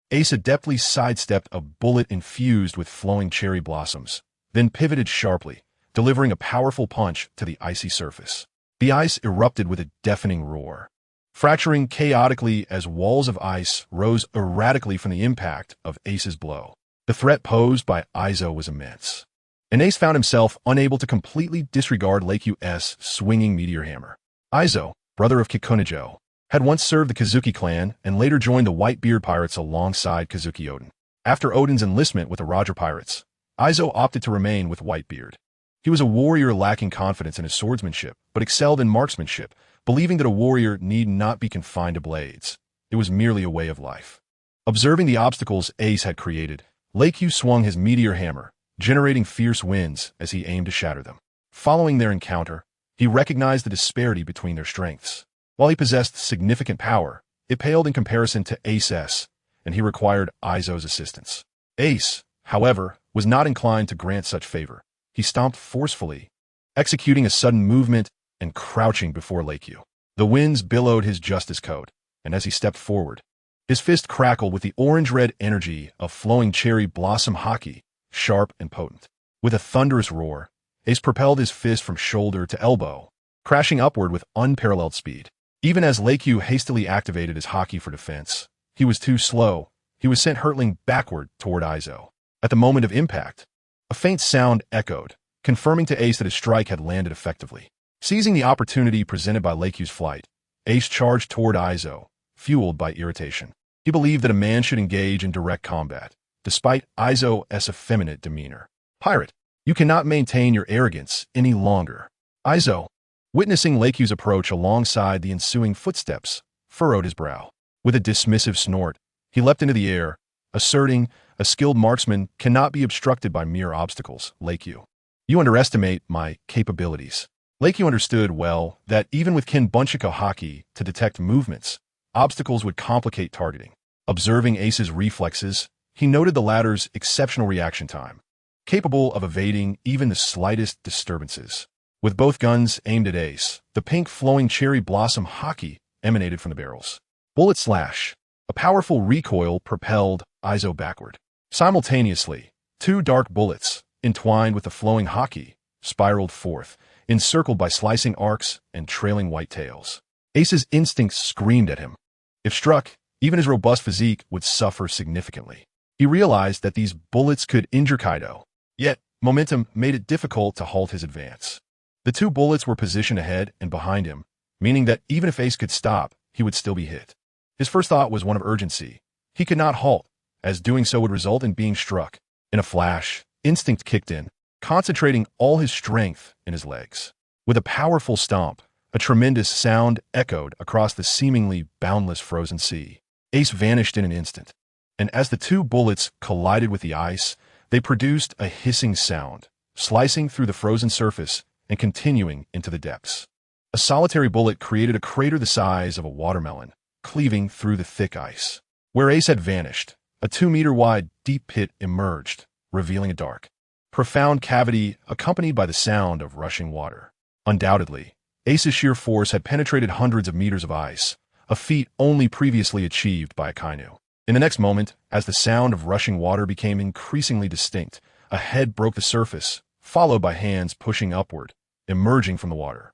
Ace adeptly sidestepped a bullet infused with flowing cherry blossoms, then pivoted sharply, delivering a powerful punch to the icy surface. The ice erupted with a deafening roar, fracturing chaotically as walls of ice rose erratically from the impact of Ace's blow. The threat posed by Izo was immense, and Ace found himself unable to completely disregard Lakyu's swinging meteor hammer. Izo, brother of Kikunajo, had once served the Kazuki clan and later joined the White-Beard pirates alongside Kazuki Odin. After Odin's enlistment with the Roger pirates, Izo opted to remain with White-Beard. He was a warrior lacking confidence in his swordsmanship, but excelled in marksmanship, believing that a warrior need not be confined to blades. It was merely a way of life. Observing the obstacles Ace had created, Lakyu swung his meteor hammer, generating fierce winds as he aimed to shatter them. Following their encounter, he recognized the disparity between their strengths. While he possessed significant power, it paled in comparison to Ace's, and he required Izo's assistance. Ace, however, was not inclined to grant such favor. He stomped forcefully, executing a sudden movement and crouching before Lakyu. The winds billowed his justice code, and as he stepped forward, his fist crackled with the orange-red energy of flowing cherry blossom haki, sharp and potent. With a thunderous roar, Ace propelled his fist from shoulder to elbow, crashing upward with unparalleled speed. Even as Leikyu hastily activated his haki for defense, he was too slow. He was sent hurtling backward toward Aizo. At the moment of impact, a faint sound echoed, confirming to Ace that his strike had landed effectively. Seizing the opportunity presented by Leikyu's flight, Ace charged toward Aizo, fueled by irritation. He believed that a man should engage in direct combat, despite Aizo's effeminate demeanor. Pirate, you cannot maintain your arrogance any longer. Aizo, witnessing Leikyu's approach alongside the ensuing footsteps, furrowed his brow. With a dismissive snort, he leapt into the air, asserting, a skilled marksman cannot be obstructed by mere obstacles, Leikyu. You underestimate my capabilities. Leikyu understood well that even with Kin Bunchiko haki to detect movements, obstacles would complicate targeting. Observing Ace's reflexes, he noted the latter's exceptional reaction time, capable of evading even the slightest disturbances. With both guns aimed at Ace, the pink flowing cherry blossom haki emanated from the barrels. Bullet slash. A powerful recoil propelled Aizo backward. Simultaneously, two dark bullets, entwined with the flowing haki, spiraled forth, encircled by slicing arcs and trailing white tails. Ace's instincts screamed at him. If struck, even his robust physique would suffer significantly. He realized that these bullets could injure Kaido, yet momentum made it difficult to halt his advance. The two bullets were positioned ahead and behind him, meaning that even if Ace could stop, he would still be hit. His first thought was one of urgency. He could not halt, as doing so would result in being struck. In a flash, instinct kicked in, concentrating all his strength in his legs. With a powerful stomp, a tremendous sound echoed across the seemingly boundless frozen sea. Ace vanished in an instant, and as the two bullets collided with the ice, they produced a hissing sound, slicing through the frozen surface and continuing into the depths. A solitary bullet created a crater the size of a watermelon, cleaving through the thick ice. Where Ace had vanished, a 2-meter-wide deep pit emerged, revealing a dark, profound cavity accompanied by the sound of rushing water. Undoubtedly, Ace's sheer force had penetrated hundreds of meters of ice, a feat only previously achieved by a Kainu. In the next moment, as the sound of rushing water became increasingly distinct, a head broke the surface, followed by hands pushing upward, emerging from the water.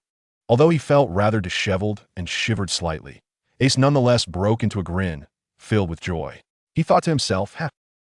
Although he felt rather disheveled and shivered slightly, Ace nonetheless broke into a grin, filled with joy. He thought to himself,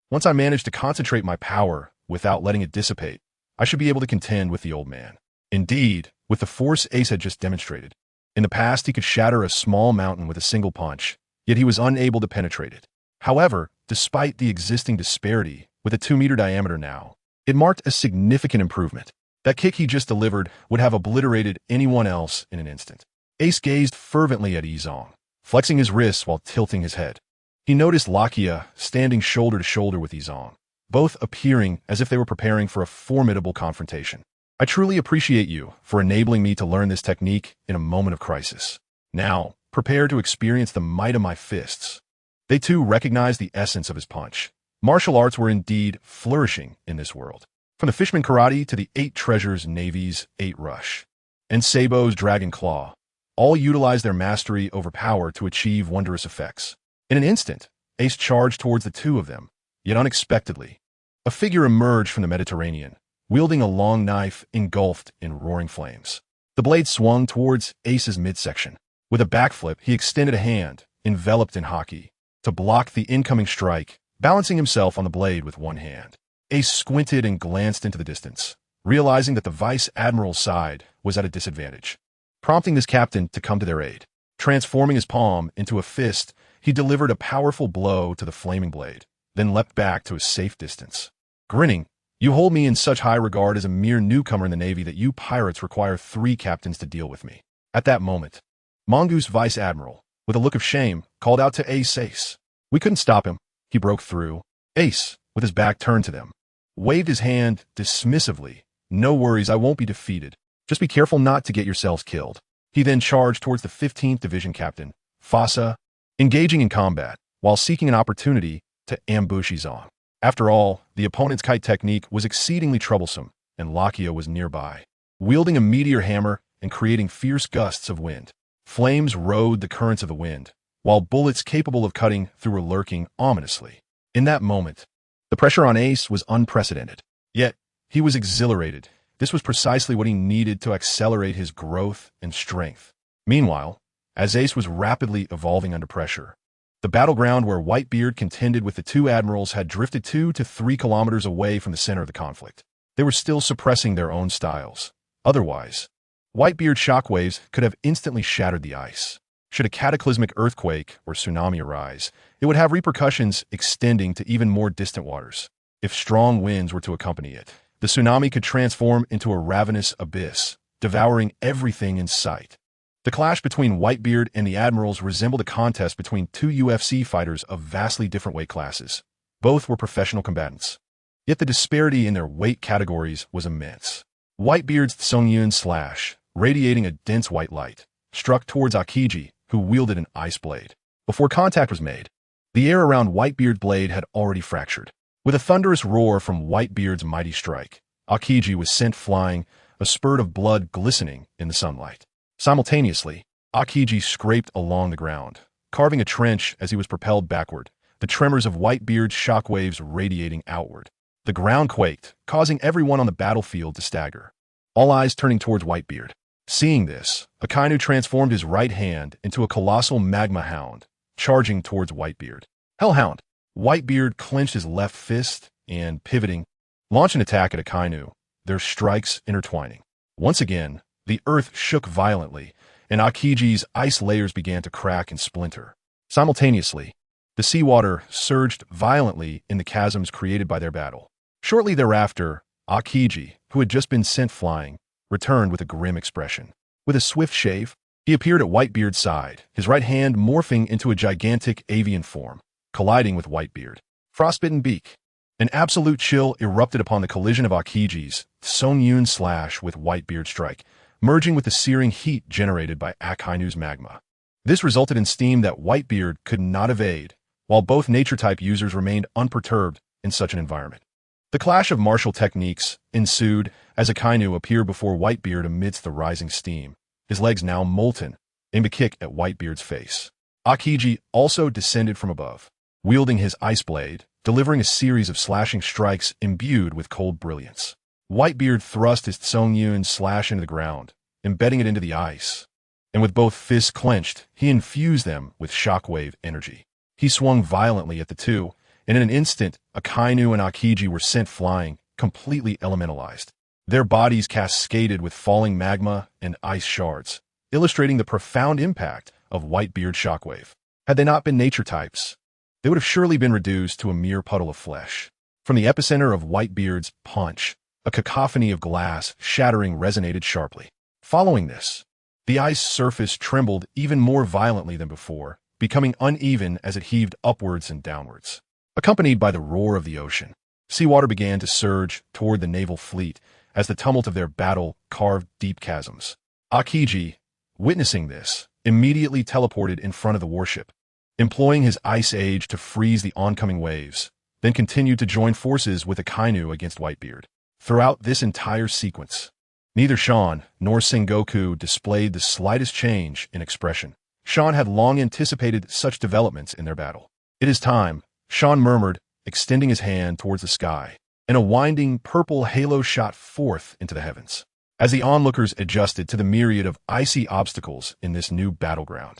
once I manage to concentrate my power without letting it dissipate, I should be able to contend with the old man. Indeed, with the force Ace had just demonstrated, in the past he could shatter a small mountain with a single punch, yet he was unable to penetrate it. However, despite the existing disparity with a 2-meter diameter now, it marked a significant improvement. That kick he just delivered would have obliterated anyone else in an instant. Ace gazed fervently at Izong, flexing his wrists while tilting his head. He noticed Lakia standing shoulder to shoulder with Izong, both appearing as if they were preparing for a formidable confrontation. I truly appreciate you for enabling me to learn this technique in a moment of crisis. Now, prepare to experience the might of my fists. They too recognized the essence of his punch. Martial arts were indeed flourishing in this world. From the Fishman Karate to the 8 Treasures Navy's 8 Rush, and Sabo's Dragon Claw, all utilized their mastery over power to achieve wondrous effects. In an instant, Ace charged towards the two of them, yet unexpectedly, a figure emerged from the Mediterranean, wielding a long knife engulfed in roaring flames. The blade swung towards Ace's midsection. With a backflip, he extended a hand, enveloped in haki, to block the incoming strike, balancing himself on the blade with one hand. Ace squinted and glanced into the distance, realizing that the Vice Admiral's side was at a disadvantage, prompting his captain to come to their aid. Transforming his palm into a fist, he delivered a powerful blow to the flaming blade, then leapt back to a safe distance. Grinning, you hold me in such high regard as a mere newcomer in the Navy that you pirates require 3 captains to deal with me. At that moment, Mongoose Vice Admiral, with a look of shame, called out to Ace. We couldn't stop him. He broke through. Ace, with his back turned to them, waved his hand dismissively. No worries, I won't be defeated. Just be careful not to get yourselves killed. He then charged towards the 15th Division Captain, Fasa, engaging in combat, while seeking an opportunity to ambush Izong. After all, the opponent's kite technique was exceedingly troublesome, and Lakia was nearby, wielding a meteor hammer and creating fierce gusts of wind. Flames rode the currents of the wind, while bullets capable of cutting through were lurking ominously. In that moment, the pressure on Ace was unprecedented. Yet, he was exhilarated. This was precisely what he needed to accelerate his growth and strength. Meanwhile, as Ace was rapidly evolving under pressure. The battleground where Whitebeard contended with the two admirals had drifted 2 to 3 kilometers away from the center of the conflict. They were still suppressing their own styles. Otherwise, Whitebeard shockwaves could have instantly shattered the ice. Should a cataclysmic earthquake or tsunami arise, it would have repercussions extending to even more distant waters. If strong winds were to accompany it, the tsunami could transform into a ravenous abyss, devouring everything in sight. The clash between Whitebeard and the admirals resembled a contest between two UFC fighters of vastly different weight classes. Both were professional combatants. Yet the disparity in their weight categories was immense. Whitebeard's Tsungyun slash, radiating a dense white light, struck towards Akiji, who wielded an ice blade. Before contact was made, the air around Whitebeard's blade had already fractured. With a thunderous roar from Whitebeard's mighty strike, Akiji was sent flying, a spurt of blood glistening in the sunlight. Simultaneously, Akiji scraped along the ground, carving a trench as he was propelled backward, the tremors of Whitebeard's shockwaves radiating outward. The ground quaked, causing everyone on the battlefield to stagger, all eyes turning towards Whitebeard. Seeing this, Akainu transformed his right hand into a colossal magma hound, charging towards Whitebeard. Hellhound! Whitebeard clenched his left fist and, pivoting, launched an attack at Akainu, their strikes intertwining. Once again, the earth shook violently, and Akiji's ice layers began to crack and splinter. Simultaneously, the seawater surged violently in the chasms created by their battle. Shortly thereafter, Akiji, who had just been sent flying, returned with a grim expression. With a swift shave, he appeared at Whitebeard's side, his right hand morphing into a gigantic avian form, colliding with Whitebeard. Frostbitten beak. An absolute chill erupted upon the collision of Akiji's Tsungyun slash with Whitebeard's strike, merging with the searing heat generated by Akainu's magma. This resulted in steam that Whitebeard could not evade, while both nature-type users remained unperturbed in such an environment. The clash of martial techniques ensued as Akainu appeared before Whitebeard amidst the rising steam, his legs now molten, aimed a kick at Whitebeard's face. Akiji also descended from above, wielding his ice blade, delivering a series of slashing strikes imbued with cold brilliance. Whitebeard thrust his Tsungyun slash into the ground, embedding it into the ice, and with both fists clenched, he infused them with shockwave energy. He swung violently at the two, and in an instant, Akainu and Akiji were sent flying, completely elementalized. Their bodies cascaded with falling magma and ice shards, illustrating the profound impact of Whitebeard's shockwave. Had they not been nature types, they would have surely been reduced to a mere puddle of flesh. From the epicenter of Whitebeard's punch, a cacophony of glass shattering resonated sharply. Following this, the ice surface trembled even more violently than before, becoming uneven as it heaved upwards and downwards. Accompanied by the roar of the ocean, seawater began to surge toward the naval fleet as the tumult of their battle carved deep chasms. Akiji, witnessing this, immediately teleported in front of the warship, employing his ice age to freeze the oncoming waves, then continued to join forces with Akainu against Whitebeard. Throughout this entire sequence, neither Sean nor Sengoku displayed the slightest change in expression. Sean had long anticipated such developments in their battle. "It is time," Sean murmured, extending his hand towards the sky, and a winding purple halo shot forth into the heavens. As the onlookers adjusted to the myriad of icy obstacles in this new battleground,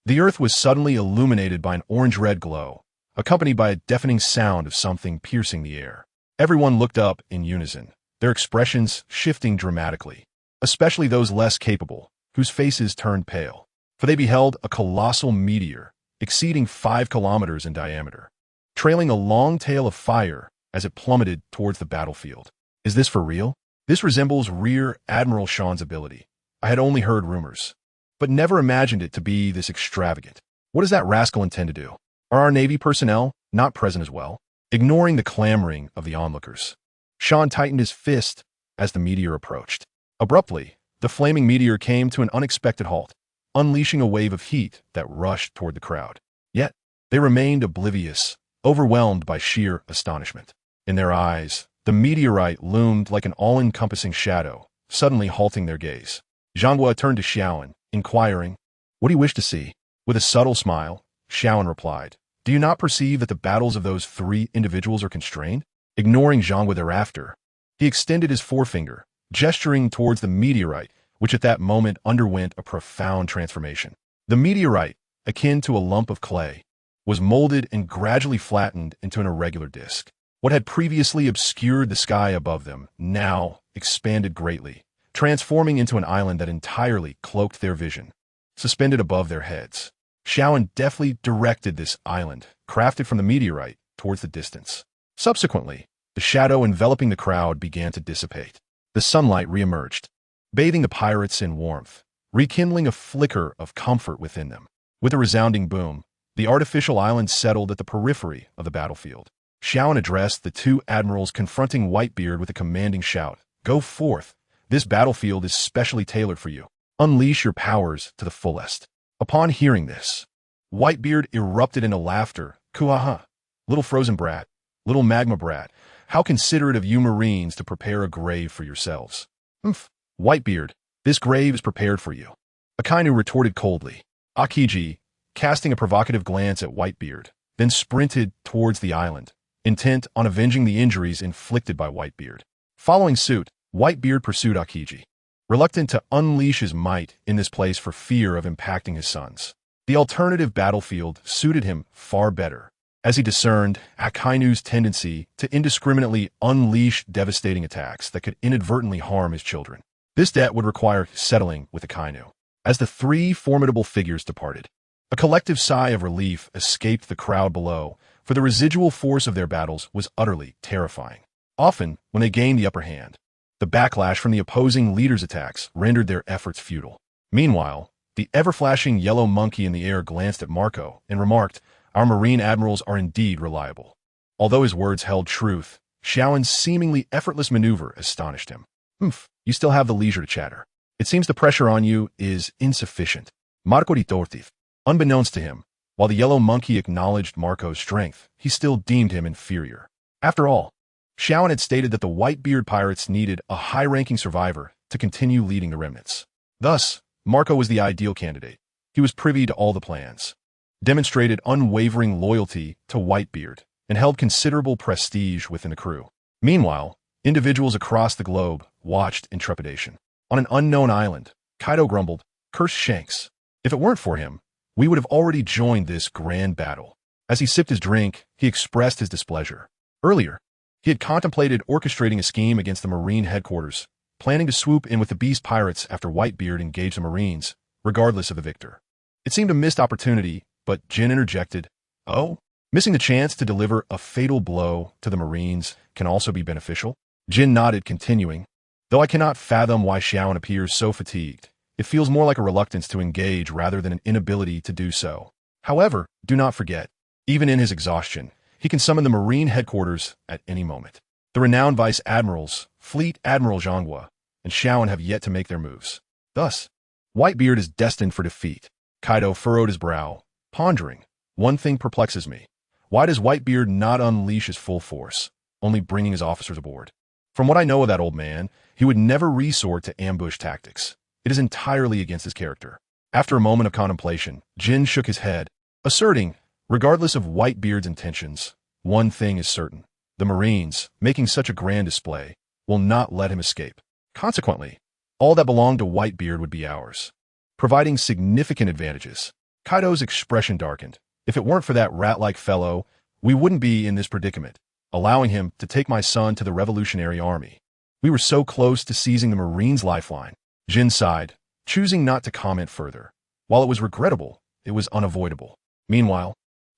the earth was suddenly illuminated by an orange-red glow, accompanied by a deafening sound of something piercing the air. Everyone looked up in unison, their expressions shifting dramatically, especially those less capable, whose faces turned pale, for they beheld a colossal meteor exceeding 5 kilometers in diameter, trailing a long tail of fire as it plummeted towards the battlefield. Is this for real? This resembles Rear Admiral Sean's ability. I had only heard rumors, but never imagined it to be this extravagant. What does that rascal intend to do? Are our Navy personnel not present as well? Ignoring the clamoring of the onlookers, Sean tightened his fist as the meteor approached. Abruptly, the flaming meteor came to an unexpected halt, unleashing a wave of heat that rushed toward the crowd. Yet, they remained oblivious, overwhelmed by sheer astonishment. In their eyes, the meteorite loomed like an all-encompassing shadow, suddenly halting their gaze. Zhanghua turned to Xiaoan, inquiring, "What do you wish to see?" With a subtle smile, Xiaoan replied, "Do you not perceive that the battles of those 3 individuals are constrained?" Ignoring Zhanghua thereafter, he extended his forefinger, gesturing towards the meteorite, which at that moment underwent a profound transformation. The meteorite, akin to a lump of clay, was molded and gradually flattened into an irregular disk. What had previously obscured the sky above them now expanded greatly, transforming into an island that entirely cloaked their vision. Suspended above their heads, Xiaoan deftly directed this island, crafted from the meteorite, towards the distance. Subsequently, the shadow enveloping the crowd began to dissipate. The sunlight reemerged, bathing the pirates in warmth, rekindling a flicker of comfort within them. With a resounding boom, the artificial island settled at the periphery of the battlefield. Xiaoan addressed the two admirals, confronting Whitebeard with a commanding shout. "Go forth! This battlefield is specially tailored for you. Unleash your powers to the fullest." Upon hearing this, Whitebeard erupted into laughter. "Kuaha! Little frozen brat, little magma brat, how considerate of you Marines to prepare a grave for yourselves." "Humph, Whitebeard, this grave is prepared for you," Akainu retorted coldly. Akiji, casting a provocative glance at Whitebeard, then sprinted towards the island, intent on avenging the injuries inflicted by Whitebeard. Following suit, Whitebeard pursued Akiji, reluctant to unleash his might in this place for fear of impacting his sons. The alternative battlefield suited him far better, as he discerned Akainu's tendency to indiscriminately unleash devastating attacks that could inadvertently harm his children. This debt would require settling with Akainu. As the three formidable figures departed, a collective sigh of relief escaped the crowd below, for the residual force of their battles was utterly terrifying. Often, when they gained the upper hand, the backlash from the opposing leaders' attacks rendered their efforts futile. Meanwhile, the ever-flashing yellow monkey in the air glanced at Marco and remarked, "Our marine admirals are indeed reliable." Although his words held truth, Xiaoan's seemingly effortless maneuver astonished him. "Humph, you still have the leisure to chatter. It seems the pressure on you is insufficient." Marco ritortif. Unbeknownst to him, while the yellow monkey acknowledged Marco's strength, he still deemed him inferior. After all, Xiaoan had stated that the Whitebeard pirates needed a high-ranking survivor to continue leading the remnants. Thus, Marco was the ideal candidate. He was privy to all the plans, demonstrated unwavering loyalty to Whitebeard, and held considerable prestige within the crew. Meanwhile, individuals across the globe watched in trepidation. On an unknown island, Kaido grumbled, "Curse Shanks. If it weren't for him, we would have already joined this grand battle." As he sipped his drink, he expressed his displeasure. Earlier, he had contemplated orchestrating a scheme against the Marine headquarters, planning to swoop in with the Beast Pirates after Whitebeard engaged the Marines, regardless of the victor. It seemed a missed opportunity, but Jin interjected, "Oh, missing the chance to deliver a fatal blow to the Marines can also be beneficial?" Jin nodded, continuing, "Though I cannot fathom why Xiaoan appears so fatigued, it feels more like a reluctance to engage rather than an inability to do so. However, do not forget, even in his exhaustion, he can summon the Marine headquarters at any moment. The renowned Vice Admirals, Fleet Admiral Zhanghua, and Xiaoan have yet to make their moves. Thus, Whitebeard is destined for defeat." Kaido furrowed his brow, pondering, "One thing perplexes me. Why does Whitebeard not unleash his full force, only bringing his officers aboard? From what I know of that old man, he would never resort to ambush tactics. It is entirely against his character." After a moment of contemplation, Jin shook his head, asserting, "Regardless of Whitebeard's intentions, one thing is certain. The Marines, making such a grand display, will not let him escape. Consequently, all that belonged to Whitebeard would be ours, providing significant advantages." Kaido's expression darkened. "If it weren't for that rat-like fellow, we wouldn't be in this predicament, allowing him to take my son to the Revolutionary Army. We were so close to seizing the Marines' lifeline." Jin sighed, choosing not to comment further. While it was regrettable, it was unavoidable. Meanwhile,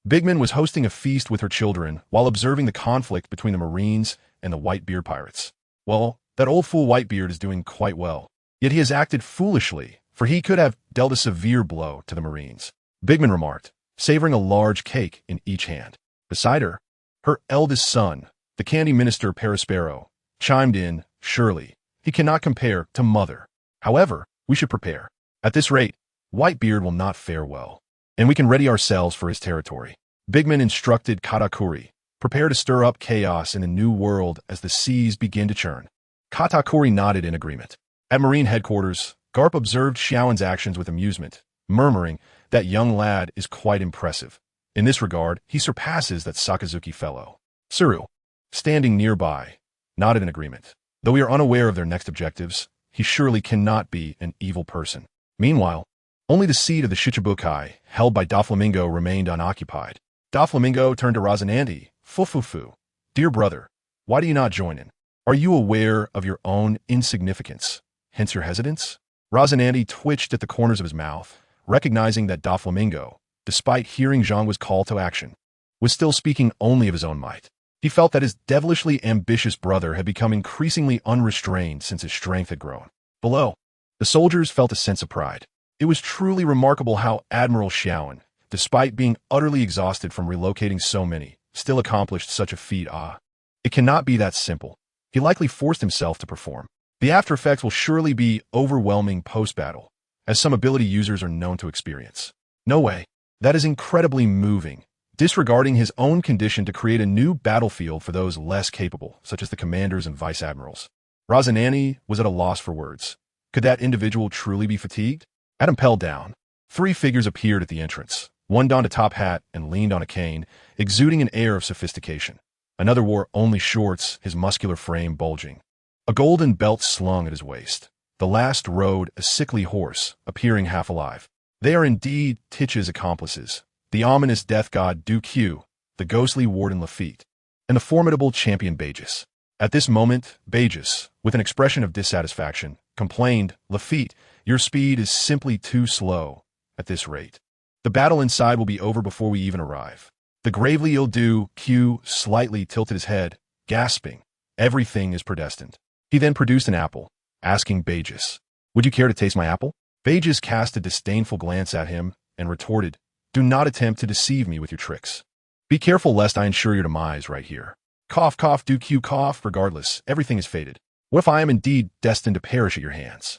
Bigman was hosting a feast with her children while observing the conflict between the Marines and the Whitebeard pirates. "Well, that old fool Whitebeard is doing quite well. Yet he has acted foolishly, for he could have dealt a severe blow to the Marines," Bigman remarked, savoring a large cake in each hand. Beside her, her eldest son, the candy minister Perispero, chimed in, "Surely, he cannot compare to Mother. However, we should prepare. At this rate, Whitebeard will not fare well, and we can ready ourselves for his territory." Bigman instructed Katakuri, "Prepare to stir up chaos in the new world as the seas begin to churn." Katakuri nodded in agreement. At Marine headquarters, Garp observed Xiaoan's actions with amusement, murmuring, "That young lad is quite impressive. In this regard, he surpasses that Sakazuki fellow." Suru, standing nearby, nodded in agreement. Though we are unaware of their next objectives, he surely cannot be an evil person. Meanwhile, Only the seat of the Shichibukai, held by Doflamingo, remained unoccupied. Doflamingo turned to Rosinante. Fufufu. Dear brother, why do you not join in? Are you aware of your own insignificance, hence your hesitance? Rosinante twitched at the corners of his mouth, recognizing that Doflamingo, despite hearing Zhang's call to action, was still speaking only of his own might. He felt that his devilishly ambitious brother had become increasingly unrestrained since his strength had grown. Below, the soldiers felt a sense of pride. It was truly remarkable how Admiral Xiaoan, despite being utterly exhausted from relocating so many, still accomplished such a feat. It cannot be that simple. He likely forced himself to perform. The after effects will surely be overwhelming post-battle, as some ability users are known to experience. No way. That is incredibly moving, disregarding his own condition to create a new battlefield for those less capable, such as the commanders and vice-admirals. Rosinante was at a loss for words. Could that individual truly be fatigued? At impelled down, 3 figures appeared at the entrance. One donned a top hat and leaned on a cane, exuding an air of sophistication. Another wore only shorts, his muscular frame bulging. A golden belt slung at his waist. The last rode a sickly horse, appearing half alive. They are indeed Tich's accomplices, the ominous death god Du Q, the ghostly warden Lafitte, and the formidable champion Bejas. At this moment, Bejas, with an expression of dissatisfaction, complained, Lafitte, your speed is simply too slow. At this rate, the battle inside will be over before we even arrive. The gravely ill Du Q slightly tilted his head, gasping, everything is predestined. He then produced an apple, asking Bejas, would you care to taste my apple? Bejas cast a disdainful glance at him and retorted, do not attempt to deceive me with your tricks. Be careful lest I ensure your demise right here. Cough, cough, Du Q cough, regardless, everything is fated. What if I am indeed destined to perish at your hands?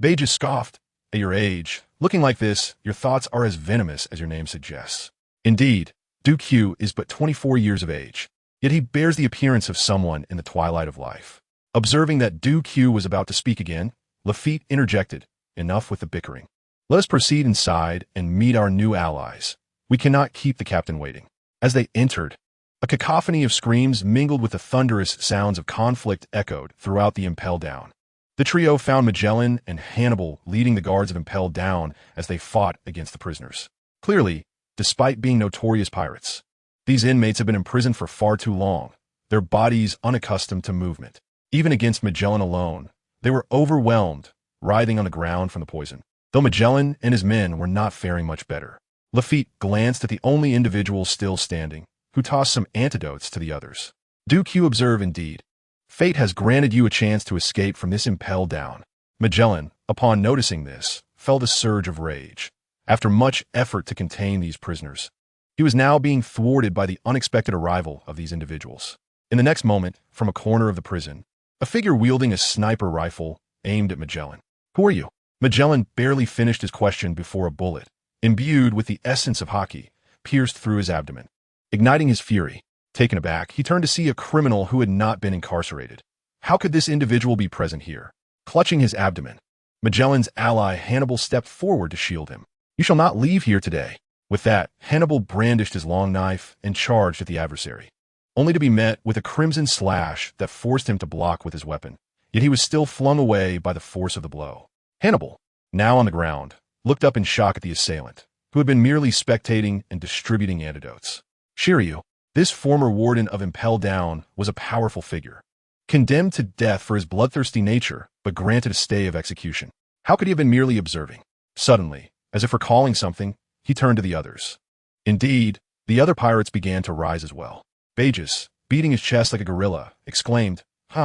Bejas scoffed, at your age, looking like this, your thoughts are as venomous as your name suggests. Indeed, Du Q is but 24 years of age, yet he bears the appearance of someone in the twilight of life. Observing that Du Q was about to speak again, Lafitte interjected, enough with the bickering. Let us proceed inside and meet our new allies. We cannot keep the captain waiting. As they entered, a cacophony of screams mingled with the thunderous sounds of conflict echoed throughout the Impel Down. The trio found Magellan and Hannibal leading the guards of Impel Down as they fought against the prisoners. Clearly, despite being notorious pirates, these inmates have been imprisoned for far too long, their bodies unaccustomed to movement. Even against Magellan alone, they were overwhelmed, writhing on the ground from the poison. Though Magellan and his men were not faring much better, Lafitte glanced at the only individual still standing, who tossed some antidotes to the others. Du Q observed, indeed, fate has granted you a chance to escape from this Impel Down. Magellan, upon noticing this, felt a surge of rage. After much effort to contain these prisoners, he was now being thwarted by the unexpected arrival of these individuals. In the next moment, from a corner of the prison, a figure wielding a sniper rifle aimed at Magellan. Who are you? Magellan barely finished his question before a bullet, imbued with the essence of hockey, pierced through his abdomen. Igniting his fury, taken aback, he turned to see a criminal who had not been incarcerated. How could this individual be present here? Clutching his abdomen, Magellan's ally Hannibal stepped forward to shield him. You shall not leave here today. With that, Hannibal brandished his long knife and charged at the adversary, only to be met with a crimson slash that forced him to block with his weapon. Yet he was still flung away by the force of the blow. Hannibal, now on the ground, looked up in shock at the assailant, who had been merely spectating and distributing antidotes. Shiryu, this former warden of Impel Down, was a powerful figure, condemned to death for his bloodthirsty nature, but granted a stay of execution. How could he have been merely observing? Suddenly, as if recalling something, he turned to the others. Indeed, the other pirates began to rise as well. Bejas, beating his chest like a gorilla, exclaimed, who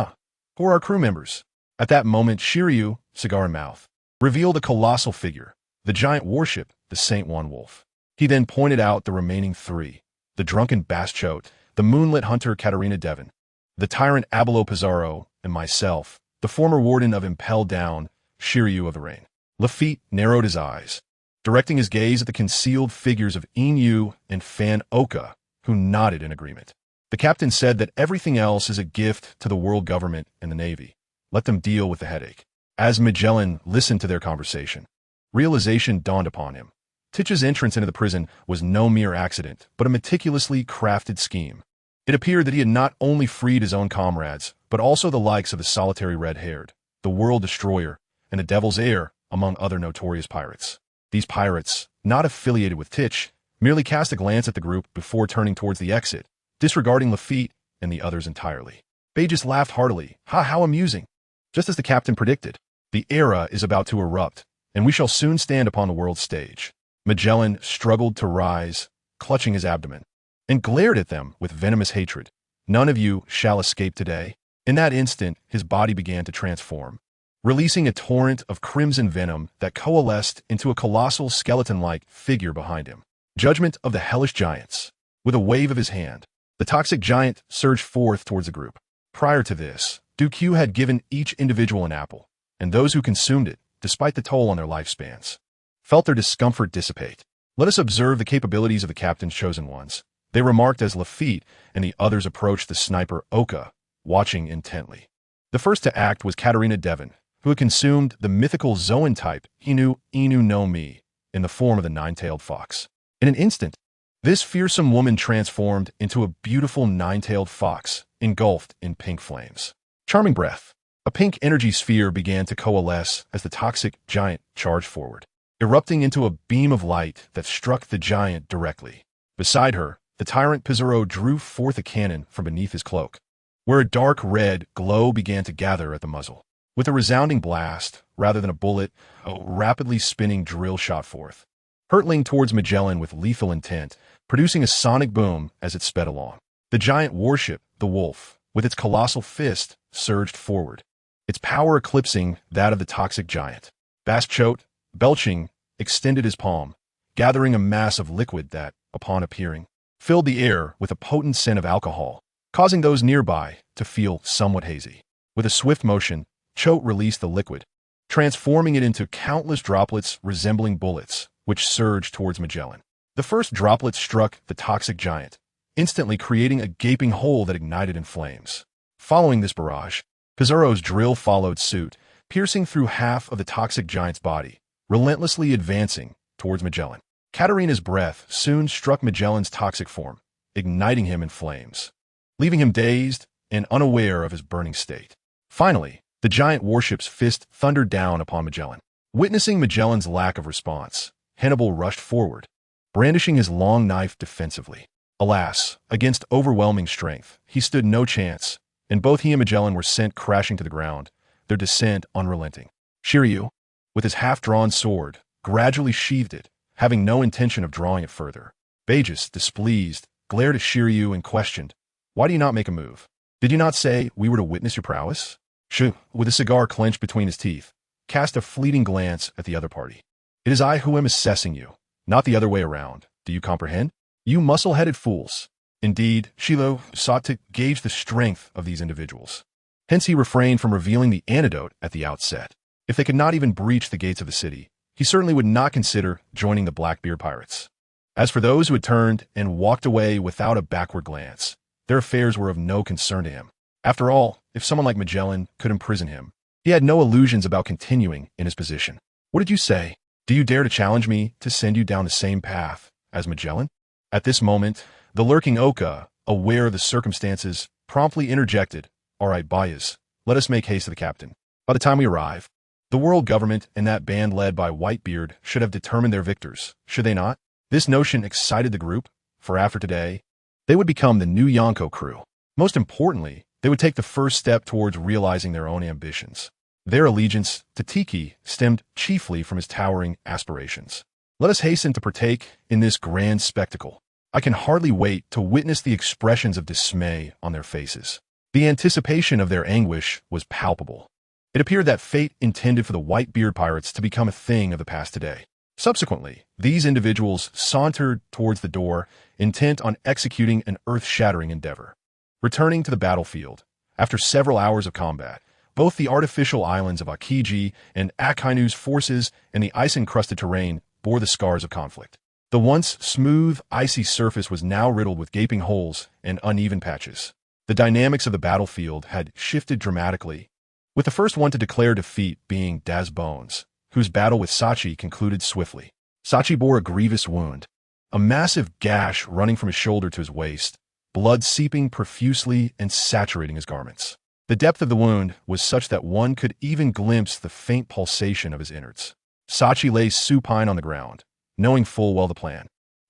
are our crew members? At that moment, Shiryu, cigar in mouth, revealed a colossal figure, the giant warship, the Saint Juan Wolf. He then pointed out the remaining 3, the drunken Baschote, the moonlit hunter Katarina Devon, the tyrant Abelo Pizarro, and myself, the former warden of Impel Down, Shiryu of the Rain. Lafitte narrowed his eyes, directing his gaze at the concealed figures of Inu and Fan Oka, who nodded in agreement. The captain said that everything else is a gift to the world government and the Navy. Let them deal with the headache. As Magellan listened to their conversation, realization dawned upon him. Tich's entrance into the prison was no mere accident, but a meticulously crafted scheme. It appeared that he had not only freed his own comrades, but also the likes of the solitary red-haired, the World Destroyer, and the Devil's Heir, among other notorious pirates. These pirates, not affiliated with Titch, merely cast a glance at the group before turning towards the exit, disregarding Lafitte and the others entirely. Bagus laughed heartily. Ha, how amusing! Just as the captain predicted, the era is about to erupt, and we shall soon stand upon the world stage. Magellan struggled to rise, clutching his abdomen, and glared at them with venomous hatred. None of you shall escape today. In that instant, his body began to transform, releasing a torrent of crimson venom that coalesced into a colossal skeleton-like figure behind him. Judgment of the hellish giants. With a wave of his hand, the toxic giant surged forth towards the group. Prior to this, Duque had given each individual an apple, and those who consumed it, despite the toll on their lifespans, felt their discomfort dissipate. Let us observe the capabilities of the captain's chosen ones. They remarked as Lafitte and the others approached the sniper Oka, watching intently. The first to act was Katarina Devon, who had consumed the mythical Zoan type Inu no Mi in the form of the nine-tailed fox. In an instant, this fearsome woman transformed into a beautiful nine-tailed fox, engulfed in pink flames. Charming breath. A pink energy sphere began to coalesce as the toxic giant charged forward, erupting into a beam of light that struck the giant directly. Beside her, the tyrant Pizarro drew forth a cannon from beneath his cloak, where a dark red glow began to gather at the muzzle. With a resounding blast, rather than a bullet, a rapidly spinning drill shot forth, hurtling towards Magellan with lethal intent, producing a sonic boom as it sped along. The giant warship, the Wolf, with its colossal fist, surged forward, its power eclipsing that of the toxic giant. Baschote, belching, extended his palm, gathering a mass of liquid that, upon appearing, filled the air with a potent scent of alcohol, causing those nearby to feel somewhat hazy. With a swift motion, Choate released the liquid, transforming it into countless droplets resembling bullets, which surged towards Magellan. The first droplet struck the toxic giant, instantly creating a gaping hole that ignited in flames. Following this barrage, Pizarro's drill followed suit, piercing through half of the toxic giant's body, relentlessly advancing towards Magellan. Katarina's breath soon struck Magellan's toxic form, igniting him in flames, leaving him dazed and unaware of his burning state. Finally, the giant warship's fist thundered down upon Magellan. Witnessing Magellan's lack of response, Hannibal rushed forward, brandishing his long knife defensively. Alas, against overwhelming strength, he stood no chance, and both he and Magellan were sent crashing to the ground, their descent unrelenting. Shiryu, with his half-drawn sword, gradually sheathed it, having no intention of drawing it further. Bagus, displeased, glared at Shiryu and questioned, "Why do you not make a move? Did you not say we were to witness your prowess?" Shu, with a cigar clenched between his teeth, cast a fleeting glance at the other party. "It is I who am assessing you, not the other way around. Do you comprehend? You muscle-headed fools." Indeed, Shiloh sought to gauge the strength of these individuals. Hence he refrained from revealing the antidote at the outset. If they could not even breach the gates of the city, he certainly would not consider joining the Blackbeard pirates. As for those who had turned and walked away without a backward glance, their affairs were of no concern to him. After all, if someone like Magellan could imprison him, he had no illusions about continuing in his position. "What did you say? Do you dare to challenge me to send you down the same path as Magellan?" At this moment, the lurking Oka, aware of the circumstances, promptly interjected, "All right, Bayas, let us make haste to the captain. By the time we arrive, the world government and that band led by Whitebeard should have determined their victors, should they not?" This notion excited the group, for after today, they would become the new Yonko crew. Most importantly, they would take the first step towards realizing their own ambitions. Their allegiance to Tiki stemmed chiefly from his towering aspirations. Let us hasten to partake in this grand spectacle. I can hardly wait to witness the expressions of dismay on their faces. The anticipation of their anguish was palpable. It appeared that fate intended for the Whitebeard pirates to become a thing of the past today. Subsequently, these individuals sauntered towards the door, intent on executing an earth-shattering endeavor. Returning to the battlefield, after several hours of combat, both the artificial islands of Akiji and Akainu's forces and the ice-encrusted terrain bore the scars of conflict. The once smooth, icy surface was now riddled with gaping holes and uneven patches. The dynamics of the battlefield had shifted dramatically, with the first one to declare defeat being Daz Bones, whose battle with Sachi concluded swiftly. Sachi bore a grievous wound, a massive gash running from his shoulder to his waist, blood seeping profusely and saturating his garments. The depth of the wound was such that one could even glimpse the faint pulsation of his innards. Sachi lay supine on the ground, knowing full well the plan.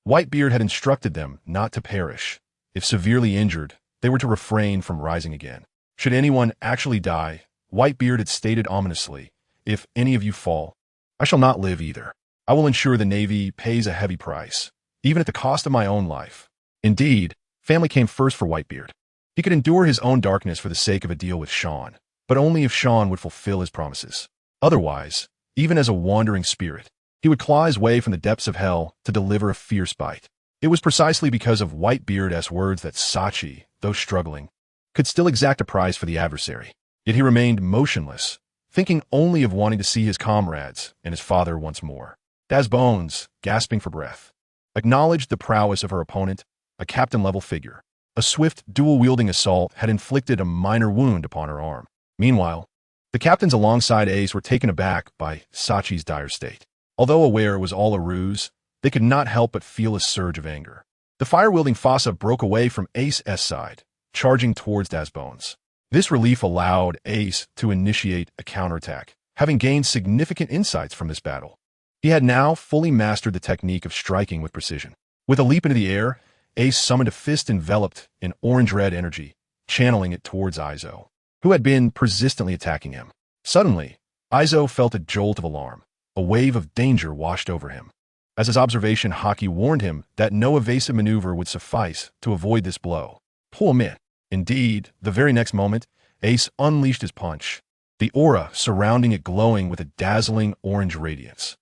Whitebeard had instructed them not to perish. If severely injured, they were to refrain from rising again. Should anyone actually die, Whitebeard had stated ominously, if any of you fall, I shall not live either. I will ensure the Navy pays a heavy price, even at the cost of my own life. Indeed, family came first for Whitebeard. He could endure his own darkness for the sake of a deal with Sean, but only if Sean would fulfill his promises. Otherwise, even as a wandering spirit, he would claw his way from the depths of hell to deliver a fierce bite. It was precisely because of Whitebeard's words that Sachi, though struggling, could still exact a prize for the adversary. Yet he remained motionless, thinking only of wanting to see his comrades and his father once more. Daz Bones, gasping for breath, acknowledged the prowess of her opponent, a captain-level figure. A swift, dual-wielding assault had inflicted a minor wound upon her arm. Meanwhile, the captains alongside Ace were taken aback by Sachi's dire state. Although aware it was all a ruse, they could not help but feel a surge of anger. The fire-wielding Fossa broke away from Ace's side, charging towards Daz Bones. This relief allowed Ace to initiate a counterattack, having gained significant insights from this battle. He had now fully mastered the technique of striking with precision. With a leap into the air, Ace summoned a fist enveloped in orange-red energy, channeling it towards Izo, who had been persistently attacking him. Suddenly, Izo felt a jolt of alarm. A wave of danger washed over him. As his observation Haki warned him that no evasive maneuver would suffice to avoid this blow. Pull him in. Indeed, the very next moment, Ace unleashed his punch, the aura surrounding it glowing with a dazzling orange radiance.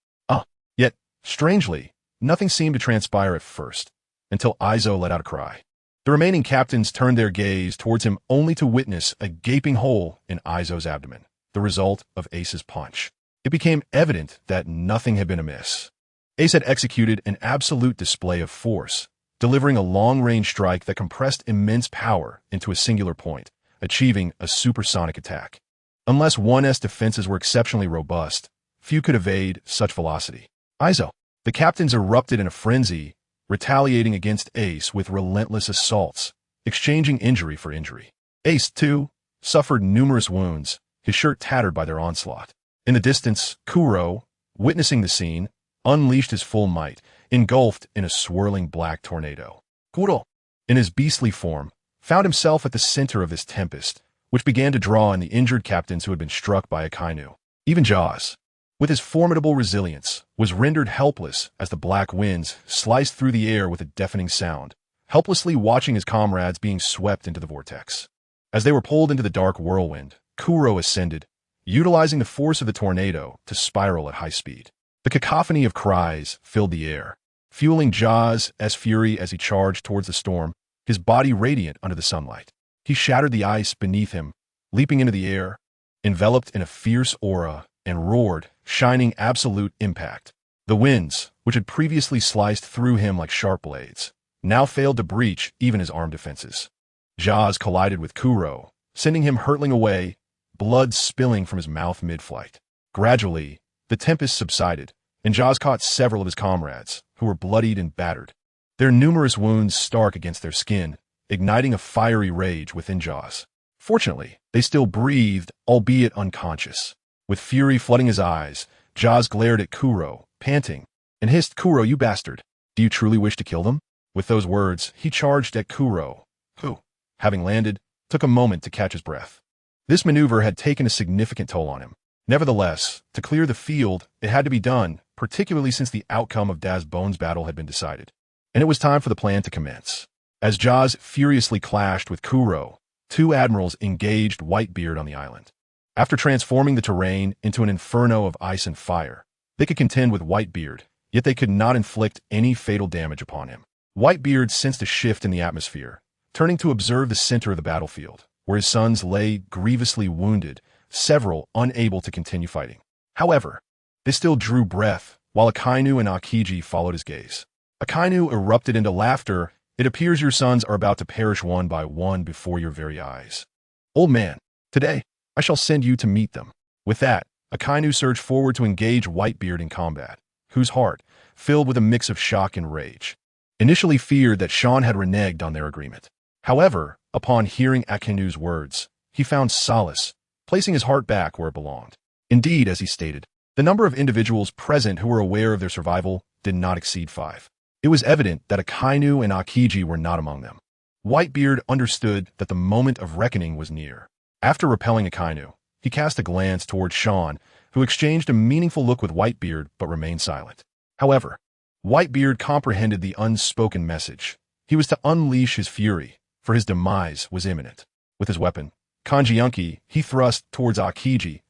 Yet, strangely, nothing seemed to transpire at first, until Izo let out a cry. The remaining captains turned their gaze towards him only to witness a gaping hole in Izo's abdomen, the result of Ace's punch. It became evident that nothing had been amiss. Ace had executed an absolute display of force, delivering a long-range strike that compressed immense power into a singular point, achieving a supersonic attack. Unless one's defenses were exceptionally robust, few could evade such velocity. Izo. The captains erupted in a frenzy, retaliating against Ace with relentless assaults, exchanging injury for injury. Ace, too, suffered numerous wounds, his shirt tattered by their onslaught. In the distance, Kuro, witnessing the scene, unleashed his full might, engulfed in a swirling black tornado. Kuro, in his beastly form, found himself at the center of this tempest, which began to draw in the injured captains who had been struck by a Kainu. Even Jaws, with his formidable resilience, was rendered helpless as the black winds sliced through the air with a deafening sound, helplessly watching his comrades being swept into the vortex. As they were pulled into the dark whirlwind, Kuro ascended, utilizing the force of the tornado to spiral at high speed. The cacophony of cries filled the air, fueling Jaws' fury as he charged towards the storm, his body radiant under the sunlight. He shattered the ice beneath him, leaping into the air, enveloped in a fierce aura, and roared, shining absolute impact. The winds, which had previously sliced through him like sharp blades, now failed to breach even his armed defenses. Jaws collided with Kuro, sending him hurtling away, blood spilling from his mouth mid-flight. Gradually, the tempest subsided, and Jaws caught several of his comrades, who were bloodied and battered. Their numerous wounds stark against their skin, igniting a fiery rage within Jaws. Fortunately, they still breathed, albeit unconscious. With fury flooding his eyes, Jaws glared at Kuro, panting, and hissed, "Kuro, you bastard! Do you truly wish to kill them?" With those words, he charged at Kuro, who, having landed, took a moment to catch his breath. This maneuver had taken a significant toll on him. Nevertheless, to clear the field, it had to be done, particularly since the outcome of Daz Bones' battle had been decided. And it was time for the plan to commence. As Jaws furiously clashed with Kuro, two admirals engaged Whitebeard on the island. After transforming the terrain into an inferno of ice and fire, they could contend with Whitebeard, yet they could not inflict any fatal damage upon him. Whitebeard sensed a shift in the atmosphere, turning to observe the center of the battlefield, where his sons lay grievously wounded, several unable to continue fighting. However, they still drew breath, while Akainu and Akiji followed his gaze. Akainu erupted into laughter. "It appears your sons are about to perish one by one before your very eyes. Old man, today, I shall send you to meet them." With that, Akainu surged forward to engage Whitebeard in combat, whose heart, filled with a mix of shock and rage, initially feared that Sean had reneged on their agreement. However, upon hearing Akainu's words, he found solace, placing his heart back where it belonged. Indeed, as he stated, The number of individuals present who were aware of their survival did not exceed 5. It was evident that Akainu and Akiji were not among them. Whitebeard understood that the moment of reckoning was near. After repelling Akainu, he cast a glance towards Sean, who exchanged a meaningful look with Whitebeard but remained silent. However, Whitebeard comprehended the unspoken message. He was to unleash his fury, for his demise was imminent. With his weapon, Kanjiunki, he thrust towards Akiji.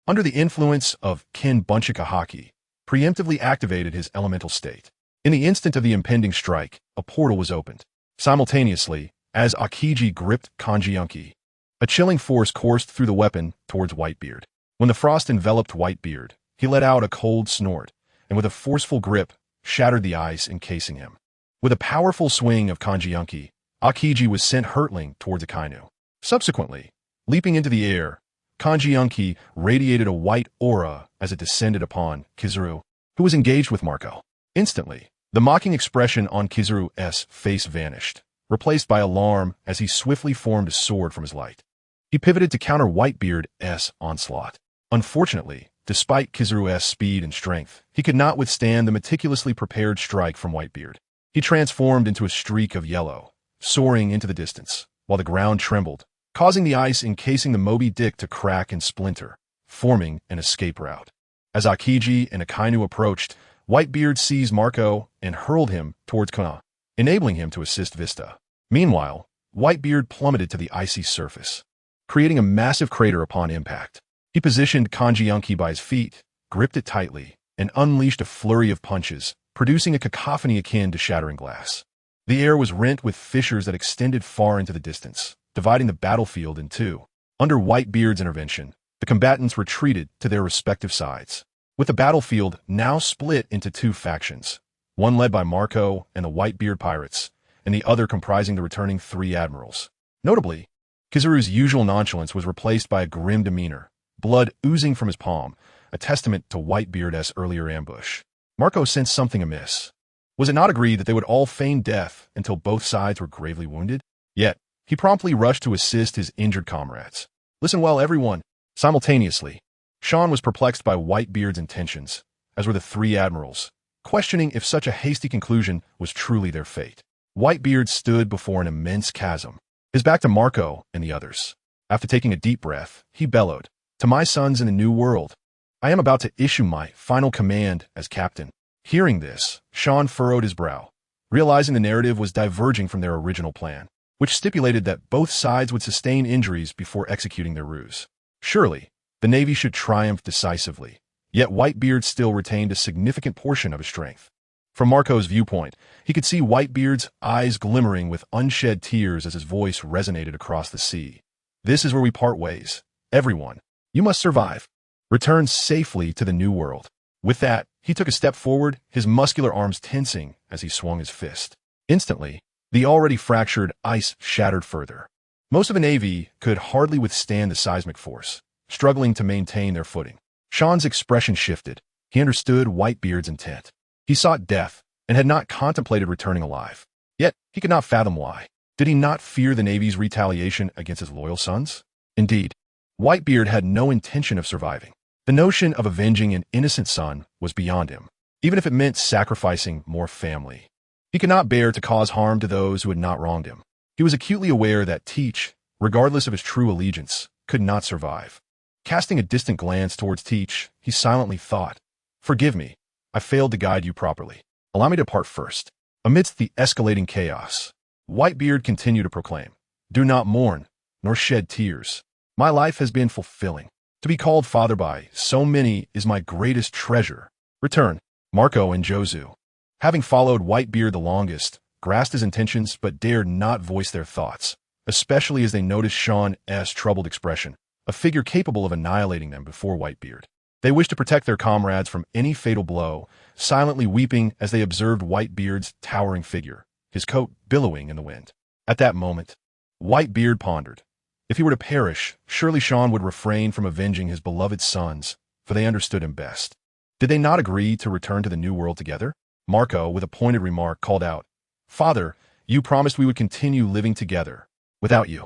Under the influence of Kin Bunchika Haki, preemptively activated his elemental state. In the instant of the impending strike, a portal was opened. Simultaneously, as Akiji gripped Kanjiunki, a chilling force coursed through the weapon towards Whitebeard. When the frost enveloped Whitebeard, he let out a cold snort, and with a forceful grip, shattered the ice encasing him. With a powerful swing of Kanjiunki, Akiji was sent hurtling towards Akainu. Subsequently, leaping into the air, Kanjiunki radiated a white aura as it descended upon Kizuru, who was engaged with Marco. Instantly, the mocking expression on Kizuru's face vanished, replaced by alarm as he swiftly formed a sword from his light. He pivoted to counter Whitebeard's onslaught. Unfortunately, despite Kizuru's speed and strength, he could not withstand the meticulously prepared strike from Whitebeard. He transformed into a streak of yellow, soaring into the distance, while the ground trembled, causing the ice encasing the Moby Dick to crack and splinter, forming an escape route. As Akiji and Akainu approached, Whitebeard seized Marco and hurled him towards Kana, enabling him to assist Vista. Meanwhile, Whitebeard plummeted to the icy surface, creating a massive crater upon impact. He positioned Kanjiunki by his feet, gripped it tightly, and unleashed a flurry of punches, producing a cacophony akin to shattering glass. The air was rent with fissures that extended far into the distance, dividing the battlefield in two. Under Whitebeard's intervention, the combatants retreated to their respective sides, with the battlefield now split into two factions, one led by Marco and the Whitebeard pirates, and the other comprising the returning 3 admirals. Notably, Kizuru's usual nonchalance was replaced by a grim demeanor, blood oozing from his palm, a testament to Whitebeard's earlier ambush. Marco sensed something amiss. Was it not agreed that they would all feign death until both sides were gravely wounded? Yet, he promptly rushed to assist his injured comrades. Listen well, everyone. Simultaneously, Sean was perplexed by Whitebeard's intentions, as were the 3 admirals, questioning if such a hasty conclusion was truly their fate. Whitebeard stood before an immense chasm, his back to Marco and the others. After taking a deep breath, he bellowed, "To my sons in the New World, I am about to issue my final command as captain." Hearing this, Sean furrowed his brow, realizing the narrative was diverging from their original plan, which stipulated that both sides would sustain injuries before executing their ruse. Surely, the Navy should triumph decisively, yet Whitebeard still retained a significant portion of his strength. From Marco's viewpoint, he could see Whitebeard's eyes glimmering with unshed tears as his voice resonated across the sea. "This is where we part ways. Everyone, you must survive. Return safely to the New World." With that, he took a step forward, his muscular arms tensing as he swung his fist. Instantly, the already fractured ice shattered further. Most of the Navy could hardly withstand the seismic force, struggling to maintain their footing. Sean's expression shifted. He understood Whitebeard's intent. He sought death and had not contemplated returning alive. Yet, he could not fathom why. Did he not fear the Navy's retaliation against his loyal sons? Indeed, Whitebeard had no intention of surviving. The notion of avenging an innocent son was beyond him, even if it meant sacrificing more family. He could not bear to cause harm to those who had not wronged him. He was acutely aware that Teach, regardless of his true allegiance, could not survive. Casting a distant glance towards Teach, he silently thought, "Forgive me, I failed to guide you properly. Allow me to depart first." Amidst the escalating chaos, Whitebeard continued to proclaim, "Do not mourn, nor shed tears. My life has been fulfilling. To be called father by so many is my greatest treasure. Return." Marco and Jozu, having followed Whitebeard the longest, grasped his intentions but dared not voice their thoughts, especially as they noticed Sean's troubled expression, a figure capable of annihilating them before Whitebeard. They wished to protect their comrades from any fatal blow, silently weeping as they observed Whitebeard's towering figure, his coat billowing in the wind. At that moment, Whitebeard pondered. If he were to perish, surely Sean would refrain from avenging his beloved sons, for they understood him best. Did they not agree to return to the New World together? Marco, with a pointed remark, called out, "Father, you promised we would continue living together. Without you,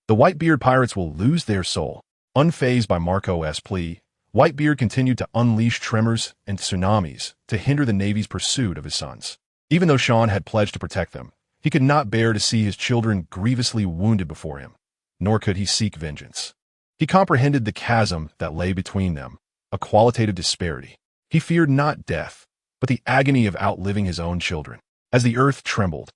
the Whitebeard pirates will lose their soul." Unfazed by Marco's plea, Whitebeard continued to unleash tremors and tsunamis to hinder the Navy's pursuit of his sons. Even though Sean had pledged to protect them, he could not bear to see his children grievously wounded before him, nor could he seek vengeance. He comprehended the chasm that lay between them, a qualitative disparity. He feared not death, but the agony of outliving his own children. As the earth trembled,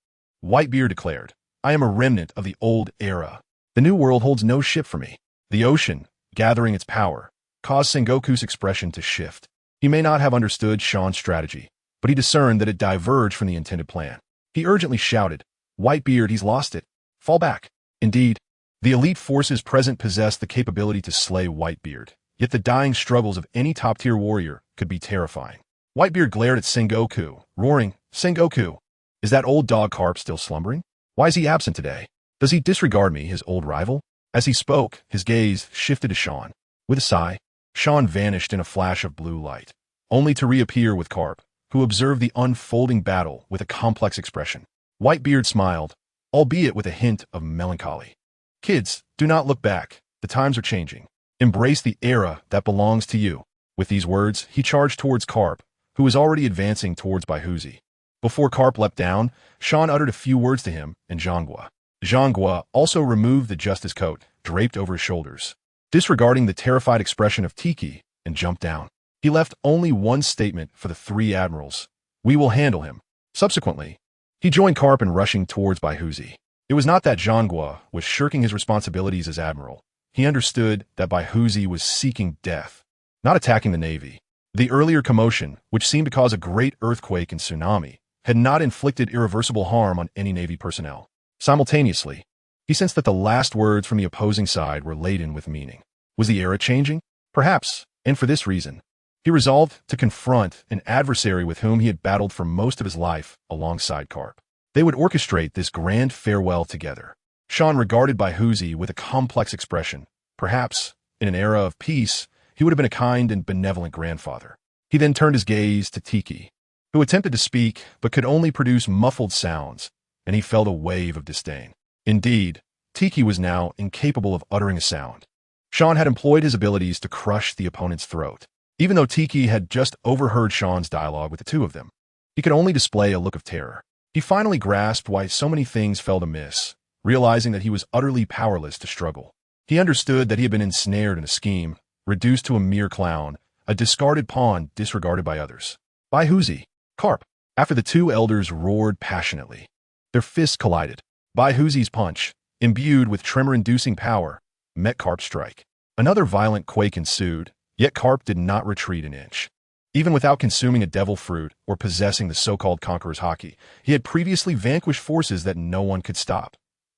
Whitebeard declared, "I am a remnant of the old era. The new world holds no ship for me." The ocean, gathering its power, caused Sengoku's expression to shift. He may not have understood Sean's strategy, but he discerned that it diverged from the intended plan. He urgently shouted, "Whitebeard, he's lost it. Fall back." Indeed, the elite forces present possessed the capability to slay Whitebeard, yet the dying struggles of any top-tier warrior could be terrifying. Whitebeard glared at Sengoku, roaring, "Sengoku, is that old dog Carp still slumbering? Why is he absent today? Does he disregard me, his old rival?" As he spoke, his gaze shifted to Sean. With a sigh, Sean vanished in a flash of blue light, only to reappear with Carp, who observed the unfolding battle with a complex expression. Whitebeard smiled, albeit with a hint of melancholy. "Kids, do not look back. The times are changing. Embrace the era that belongs to you." With these words, he charged towards Carp, who was already advancing towards Baihuzi. Before Carp leapt down, Sean uttered a few words to him in Zhonghua. Zhonghua also removed the justice coat draped over his shoulders, disregarding the terrified expression of Tiki, and jumped down. He left only one statement for the three admirals: "We will handle him." Subsequently, he joined Carp in rushing towards Baihuzi. It was not that Zhonghua was shirking his responsibilities as admiral. He understood that Baihuzi was seeking death, not attacking the Navy. The earlier commotion, which seemed to cause a great earthquake and tsunami, had not inflicted irreversible harm on any Navy personnel. Simultaneously, he sensed that the last words from the opposing side were laden with meaning. Was the era changing? Perhaps, and for this reason, he resolved to confront an adversary with whom he had battled for most of his life alongside Carp. They would orchestrate this grand farewell together. Sean regarded Baihuzi with a complex expression. Perhaps, in an era of peace, he would have been a kind and benevolent grandfather. He then turned his gaze to Tiki, who attempted to speak but could only produce muffled sounds, and he felt a wave of disdain. Indeed, Tiki was now incapable of uttering a sound. Sean had employed his abilities to crush the opponent's throat. Even though Tiki had just overheard Sean's dialogue with the two of them, he could only display a look of terror. He finally grasped why so many things fell amiss, realizing that he was utterly powerless to struggle. He understood that he had been ensnared in a scheme, reduced to a mere clown, a discarded pawn disregarded by others. Baihuzi, Carp. After the two elders roared passionately, their fists collided. Baihuzi's punch, imbued with tremor-inducing power, met Carp's strike. Another violent quake ensued, yet Carp did not retreat an inch. Even without consuming a devil fruit or possessing the so-called conqueror's haki, he had previously vanquished forces that no one could stop.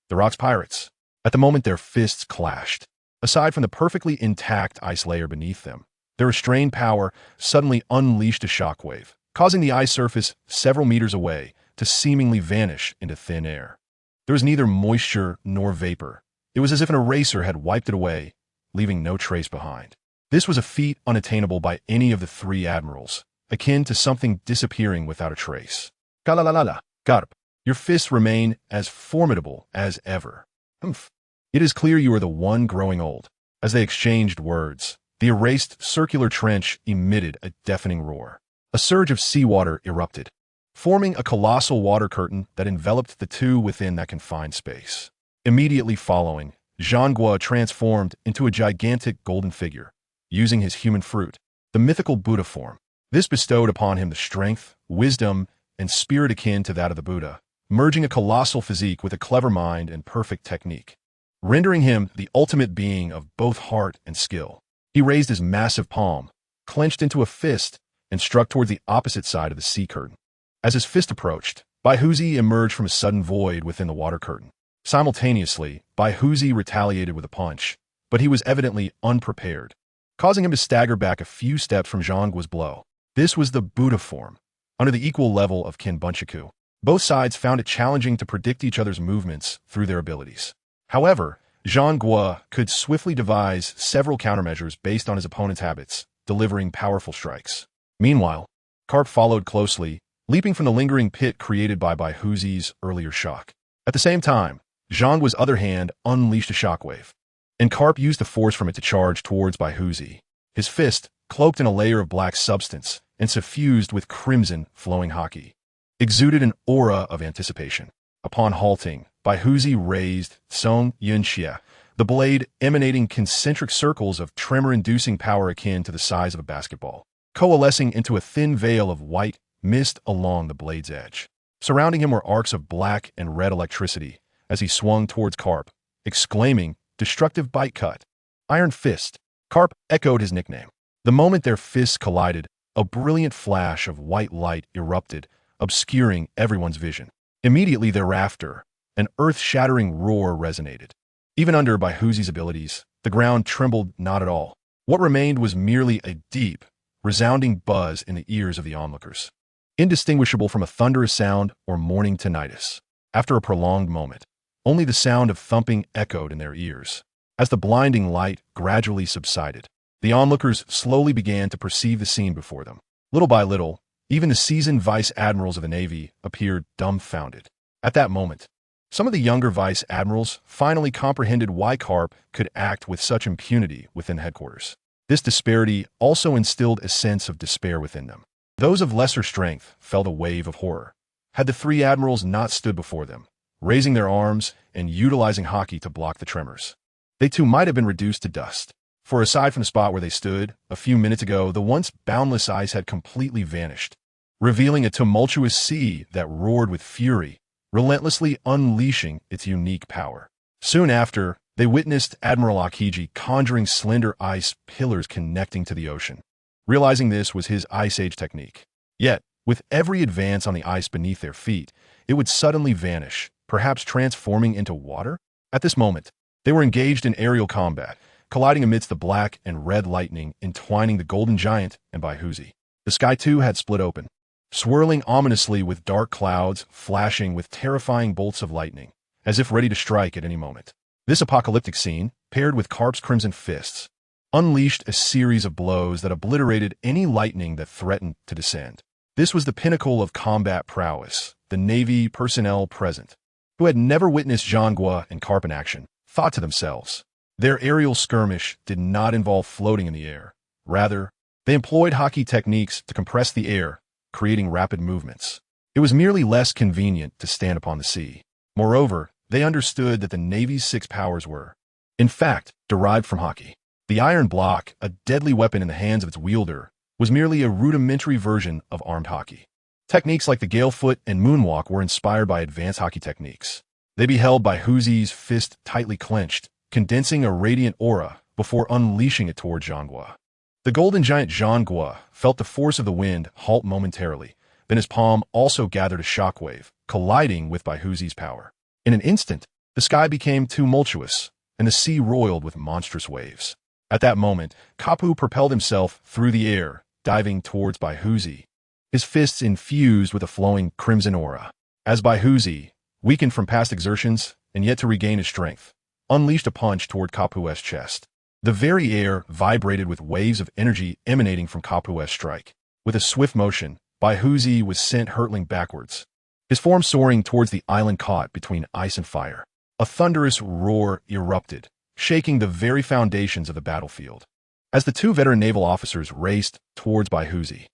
The Rock's pirates. At the moment their fists clashed. Aside from the perfectly intact ice layer beneath them, their restrained power suddenly unleashed a shockwave, causing the ice surface several meters away to seemingly vanish into thin air. There was neither moisture nor vapor. It was as if an eraser had wiped it away, leaving no trace behind. This was a feat unattainable by any of the three admirals, akin to something disappearing without a trace. Kalalalala, Garp, your fists remain as formidable as ever. Humph. It is clear you are the one growing old. As they exchanged words, the erased circular trench emitted a deafening roar. A surge of seawater erupted, forming a colossal water curtain that enveloped the two within that confined space. Immediately following, Zhonghua transformed into a gigantic golden figure, using his human fruit, the mythical Buddha form. This bestowed upon him the strength, wisdom, and spirit akin to that of the Buddha, merging a colossal physique with a clever mind and perfect technique, rendering him the ultimate being of both heart and skill. He raised his massive palm, clenched into a fist, and struck towards the opposite side of the sea curtain. As his fist approached, Baihuzi emerged from a sudden void within the water curtain. Simultaneously, Baihuzi retaliated with a punch, but he was evidently unprepared, causing him to stagger back a few steps from Zhonggua's blow. This was the Buddha form, under the equal level of Kinbunchaku. Both sides found it challenging to predict each other's movements through their abilities. However, Zhonghua could swiftly devise several countermeasures based on his opponent's habits, delivering powerful strikes. Meanwhile, Carp followed closely, leaping from the lingering pit created by Baihuzi's earlier shock. At the same time, Zhongua's other hand unleashed a shockwave, and Carp used the force from it to charge towards Baihuzi. his fist cloaked in a layer of black substance and suffused with crimson flowing haki, exuded an aura of anticipation. Upon halting, Baihuzi raised Song Yunxia, the blade emanating concentric circles of tremor-inducing power akin to the size of a basketball, coalescing into a thin veil of white mist along the blade's edge. Surrounding him were arcs of black and red electricity as he swung towards Karp, exclaiming, "Destructive bite cut." Iron Fist. Karp echoed his nickname. The moment their fists collided, a brilliant flash of white light erupted, obscuring everyone's vision. Immediately thereafter, an earth-shattering roar resonated. Even under Baihuzi's abilities, the ground trembled not at all. What remained was merely a deep, resounding buzz in the ears of the onlookers, indistinguishable from a thunderous sound or morning tinnitus. After a prolonged moment, only the sound of thumping echoed in their ears. As the blinding light gradually subsided, the onlookers slowly began to perceive the scene before them. Little by little, even the seasoned vice admirals of the Navy appeared dumbfounded. At that moment, some of the younger vice admirals finally comprehended why Karp could act with such impunity within headquarters. This disparity also instilled a sense of despair within them. Those of lesser strength felt a wave of horror. Had the three admirals not stood before them, raising their arms and utilizing haki to block the tremors, they too might have been reduced to dust. For aside from the spot where they stood, a few minutes ago, the once boundless ice had completely vanished, revealing a tumultuous sea that roared with fury, relentlessly unleashing its unique power. Soon after, they witnessed Admiral Akiji conjuring slender ice pillars connecting to the ocean, realizing this was his Ice Age technique. Yet, with every advance on the ice beneath their feet, it would suddenly vanish, perhaps transforming into water? At this moment, they were engaged in aerial combat, colliding amidst the black and red lightning entwining the Golden Giant and Baihuzi. The sky too had split open, swirling ominously with dark clouds, flashing with terrifying bolts of lightning, as if ready to strike at any moment. This apocalyptic scene, paired with Karp's crimson fists, unleashed a series of blows that obliterated any lightning that threatened to descend. This was the pinnacle of combat prowess. The Navy personnel present, who had never witnessed Zhangguo and Karp in action, thought to themselves, their aerial skirmish did not involve floating in the air. Rather, they employed haki techniques to compress the air, creating rapid movements. It was merely less convenient to stand upon the sea. Moreover, they understood that the Navy's six powers were, in fact, derived from haki. The iron block, a deadly weapon in the hands of its wielder, was merely a rudimentary version of armed haki. Techniques like the gale foot and moonwalk were inspired by advanced haki techniques. They beheld Baihuzi's fist tightly clenched, condensing a radiant aura before unleashing it toward Zhangguo. The Golden Giant Zhangguo felt the force of the wind halt momentarily, then his palm also gathered a shockwave, colliding with Baihuzi's power. In an instant, the sky became tumultuous, and the sea roiled with monstrous waves. At that moment, Kapu propelled himself through the air, diving towards Baihuzi, his fists infused with a flowing crimson aura. As Baihuzi, weakened from past exertions and yet to regain his strength, unleashed a punch toward Kapu's chest. The very air vibrated with waves of energy emanating from Kapu's strike. With a swift motion, Baihuzi was sent hurtling backwards, his form soaring towards the island caught between ice and fire. A thunderous roar erupted, shaking the very foundations of the battlefield. As the two veteran naval officers raced towards Baihuzi,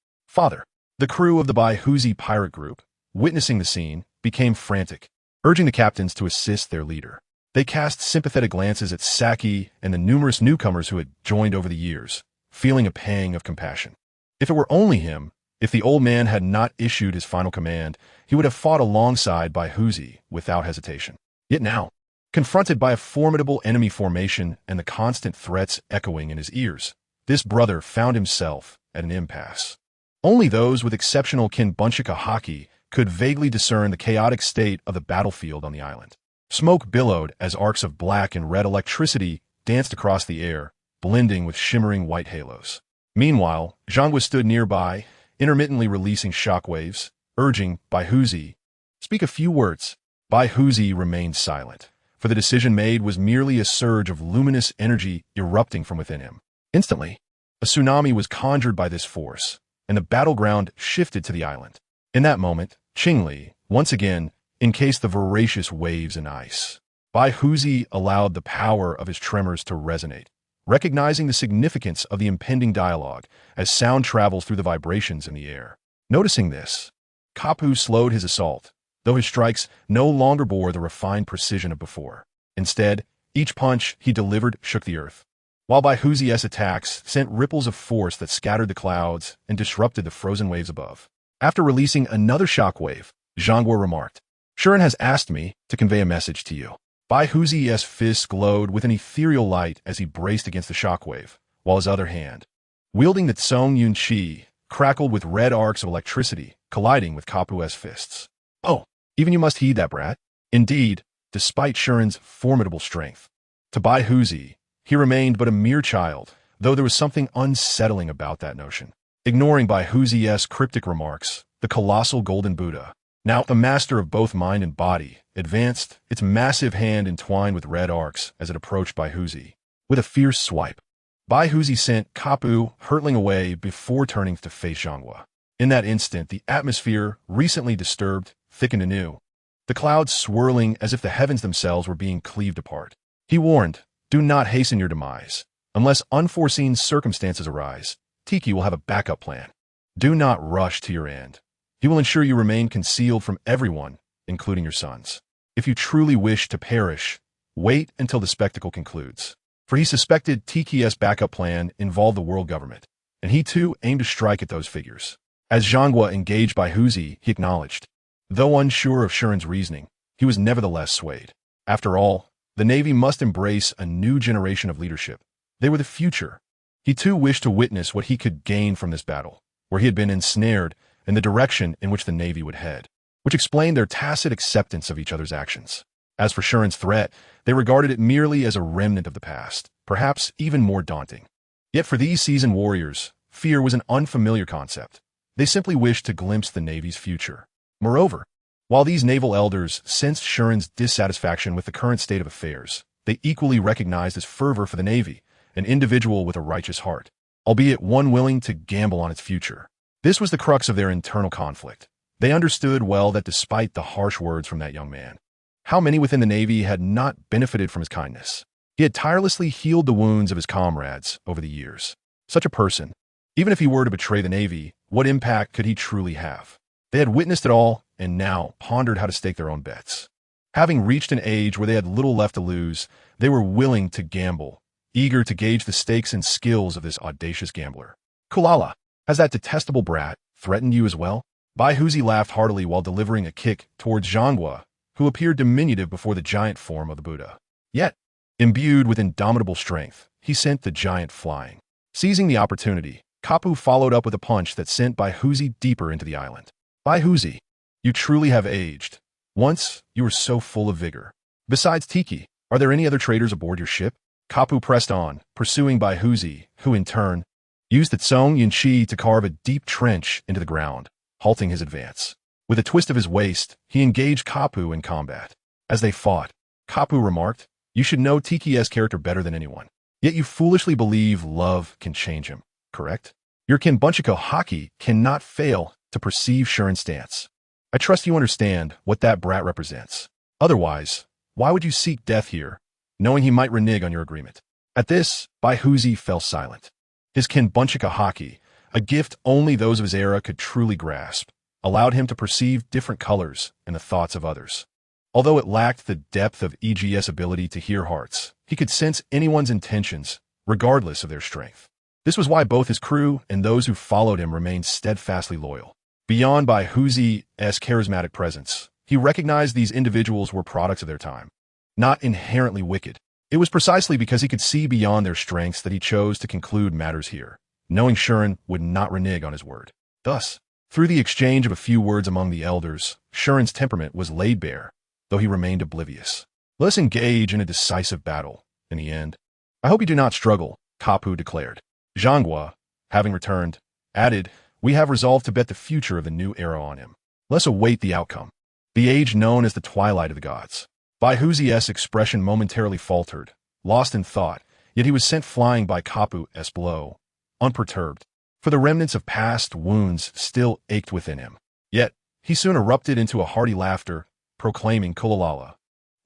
the crew of the Baihuzi pirate group, witnessing the scene, became frantic, urging the captains to assist their leader. They cast sympathetic glances at Saki and the numerous newcomers who had joined over the years, feeling a pang of compassion. If it were only him, if the old man had not issued his final command, he would have fought alongside Baihuzi without hesitation. Yet now, confronted by a formidable enemy formation and the constant threats echoing in his ears, this brother found himself at an impasse. Only those with exceptional Kinbunshika haki could vaguely discern the chaotic state of the battlefield on the island. Smoke billowed as arcs of black and red electricity danced across the air, blending with shimmering white halos. Meanwhile, Zhangguo stood nearby, intermittently releasing shockwaves, urging Baihuzi, "Speak a few words." Baihuzi remained silent, for the decision made was merely a surge of luminous energy erupting from within him. Instantly, a tsunami was conjured by this force, and the battleground shifted to the island. In that moment, Qingli, once again, encased the voracious waves in ice. Baihuzi allowed the power of his tremors to resonate, recognizing the significance of the impending dialogue as sound travels through the vibrations in the air. Noticing this, Kapu slowed his assault, though his strikes no longer bore the refined precision of before. Instead, each punch he delivered shook the earth, while Baihuzi's attacks sent ripples of force that scattered the clouds and disrupted the frozen waves above. After releasing another shockwave, Zhanghua remarked, "Shuren has asked me to convey a message to you." Baihuzi's fist glowed with an ethereal light as he braced against the shockwave, while his other hand, wielding the Tsong Yunqi, crackled with red arcs of electricity, colliding with Kapu's fists. "Oh, even you must heed that, brat." Indeed, despite Shuren's formidable strength, to Baihuzi, he remained but a mere child, though there was something unsettling about that notion. Ignoring Baihuzi's cryptic remarks, the colossal golden Buddha, now the master of both mind and body, advanced, its massive hand entwined with red arcs as it approached Baihuzi. With a fierce swipe, Baihuzi sent Kapu hurtling away before turning to face Zhanghua. In that instant, the atmosphere, recently disturbed, thickened anew, the clouds swirling as if the heavens themselves were being cleaved apart. He warned, "Do not hasten your demise. Unless unforeseen circumstances arise, Tiki will have a backup plan. Do not rush to your end. He will ensure you remain concealed from everyone, including your sons. If you truly wish to perish, wait until the spectacle concludes." For he suspected Tiki's backup plan involved the world government, and he too aimed to strike at those figures. As Zhanghua engaged Baihuzi, he acknowledged, though unsure of Shuren's reasoning, he was nevertheless swayed. After all, the Navy must embrace a new generation of leadership. They were the future. He too wished to witness what he could gain from this battle, where he had been ensnared, and the direction in which the Navy would head, which explained their tacit acceptance of each other's actions. As for Shuren's threat, they regarded it merely as a remnant of the past, perhaps even more daunting. Yet for these seasoned warriors, fear was an unfamiliar concept. They simply wished to glimpse the Navy's future. Moreover, while these naval elders sensed Shuren's dissatisfaction with the current state of affairs, they equally recognized his fervor for the Navy, an individual with a righteous heart, albeit one willing to gamble on its future. This was the crux of their internal conflict. They understood well that despite the harsh words from that young man, how many within the Navy had not benefited from his kindness? He had tirelessly healed the wounds of his comrades over the years. Such a person, even if he were to betray the Navy, what impact could he truly have? They had witnessed it all and now pondered how to stake their own bets. Having reached an age where they had little left to lose, they were willing to gamble, eager to gauge the stakes and skills of this audacious gambler. "Kulala, has that detestable brat threatened you as well?" Baihuzi laughed heartily while delivering a kick towards Zhanghua, who appeared diminutive before the giant form of the Buddha. Yet, imbued with indomitable strength, he sent the giant flying. Seizing the opportunity, Kapu followed up with a punch that sent Baihuzi deeper into the island. "Baihuzi, you truly have aged. Once, you were so full of vigor. Besides Tiki, are there any other traders aboard your ship?" Kapu pressed on, pursuing Baihuzi, who in turn used the Tsong Yunqi to carve a deep trench into the ground, halting his advance. With a twist of his waist, he engaged Kapu in combat. As they fought, Kapu remarked, "You should know Tiki's character better than anyone. Yet you foolishly believe love can change him, correct? Your Kinbunchiko Haki cannot fail to perceive Shuren's stance. I trust you understand what that brat represents. Otherwise, why would you seek death here, knowing he might renege on your agreement?" At this, Baihuzi fell silent. His Kinbunchiko Haki, a gift only those of his era could truly grasp, allowed him to perceive different colors in the thoughts of others. Although it lacked the depth of EG's ability to hear hearts, he could sense anyone's intentions, regardless of their strength. This was why both his crew and those who followed him remained steadfastly loyal. Beyond Baihuzi's charismatic presence, he recognized these individuals were products of their time, not inherently wicked. It was precisely because he could see beyond their strengths that he chose to conclude matters here, knowing Shuren would not renege on his word. Thus, through the exchange of a few words among the elders, Shuren's temperament was laid bare, though he remained oblivious. "Let us engage in a decisive battle, in the end. I hope you do not struggle," Kapu declared. Zhanghua, having returned, added, "We have resolved to bet the future of the new era on him. Let us await the outcome." The age known as the Twilight of the Gods. Baihuzi's expression momentarily faltered, lost in thought, yet he was sent flying by Kapu's blow, unperturbed, for the remnants of past wounds still ached within him. Yet, he soon erupted into a hearty laughter, proclaiming, "Kulalala,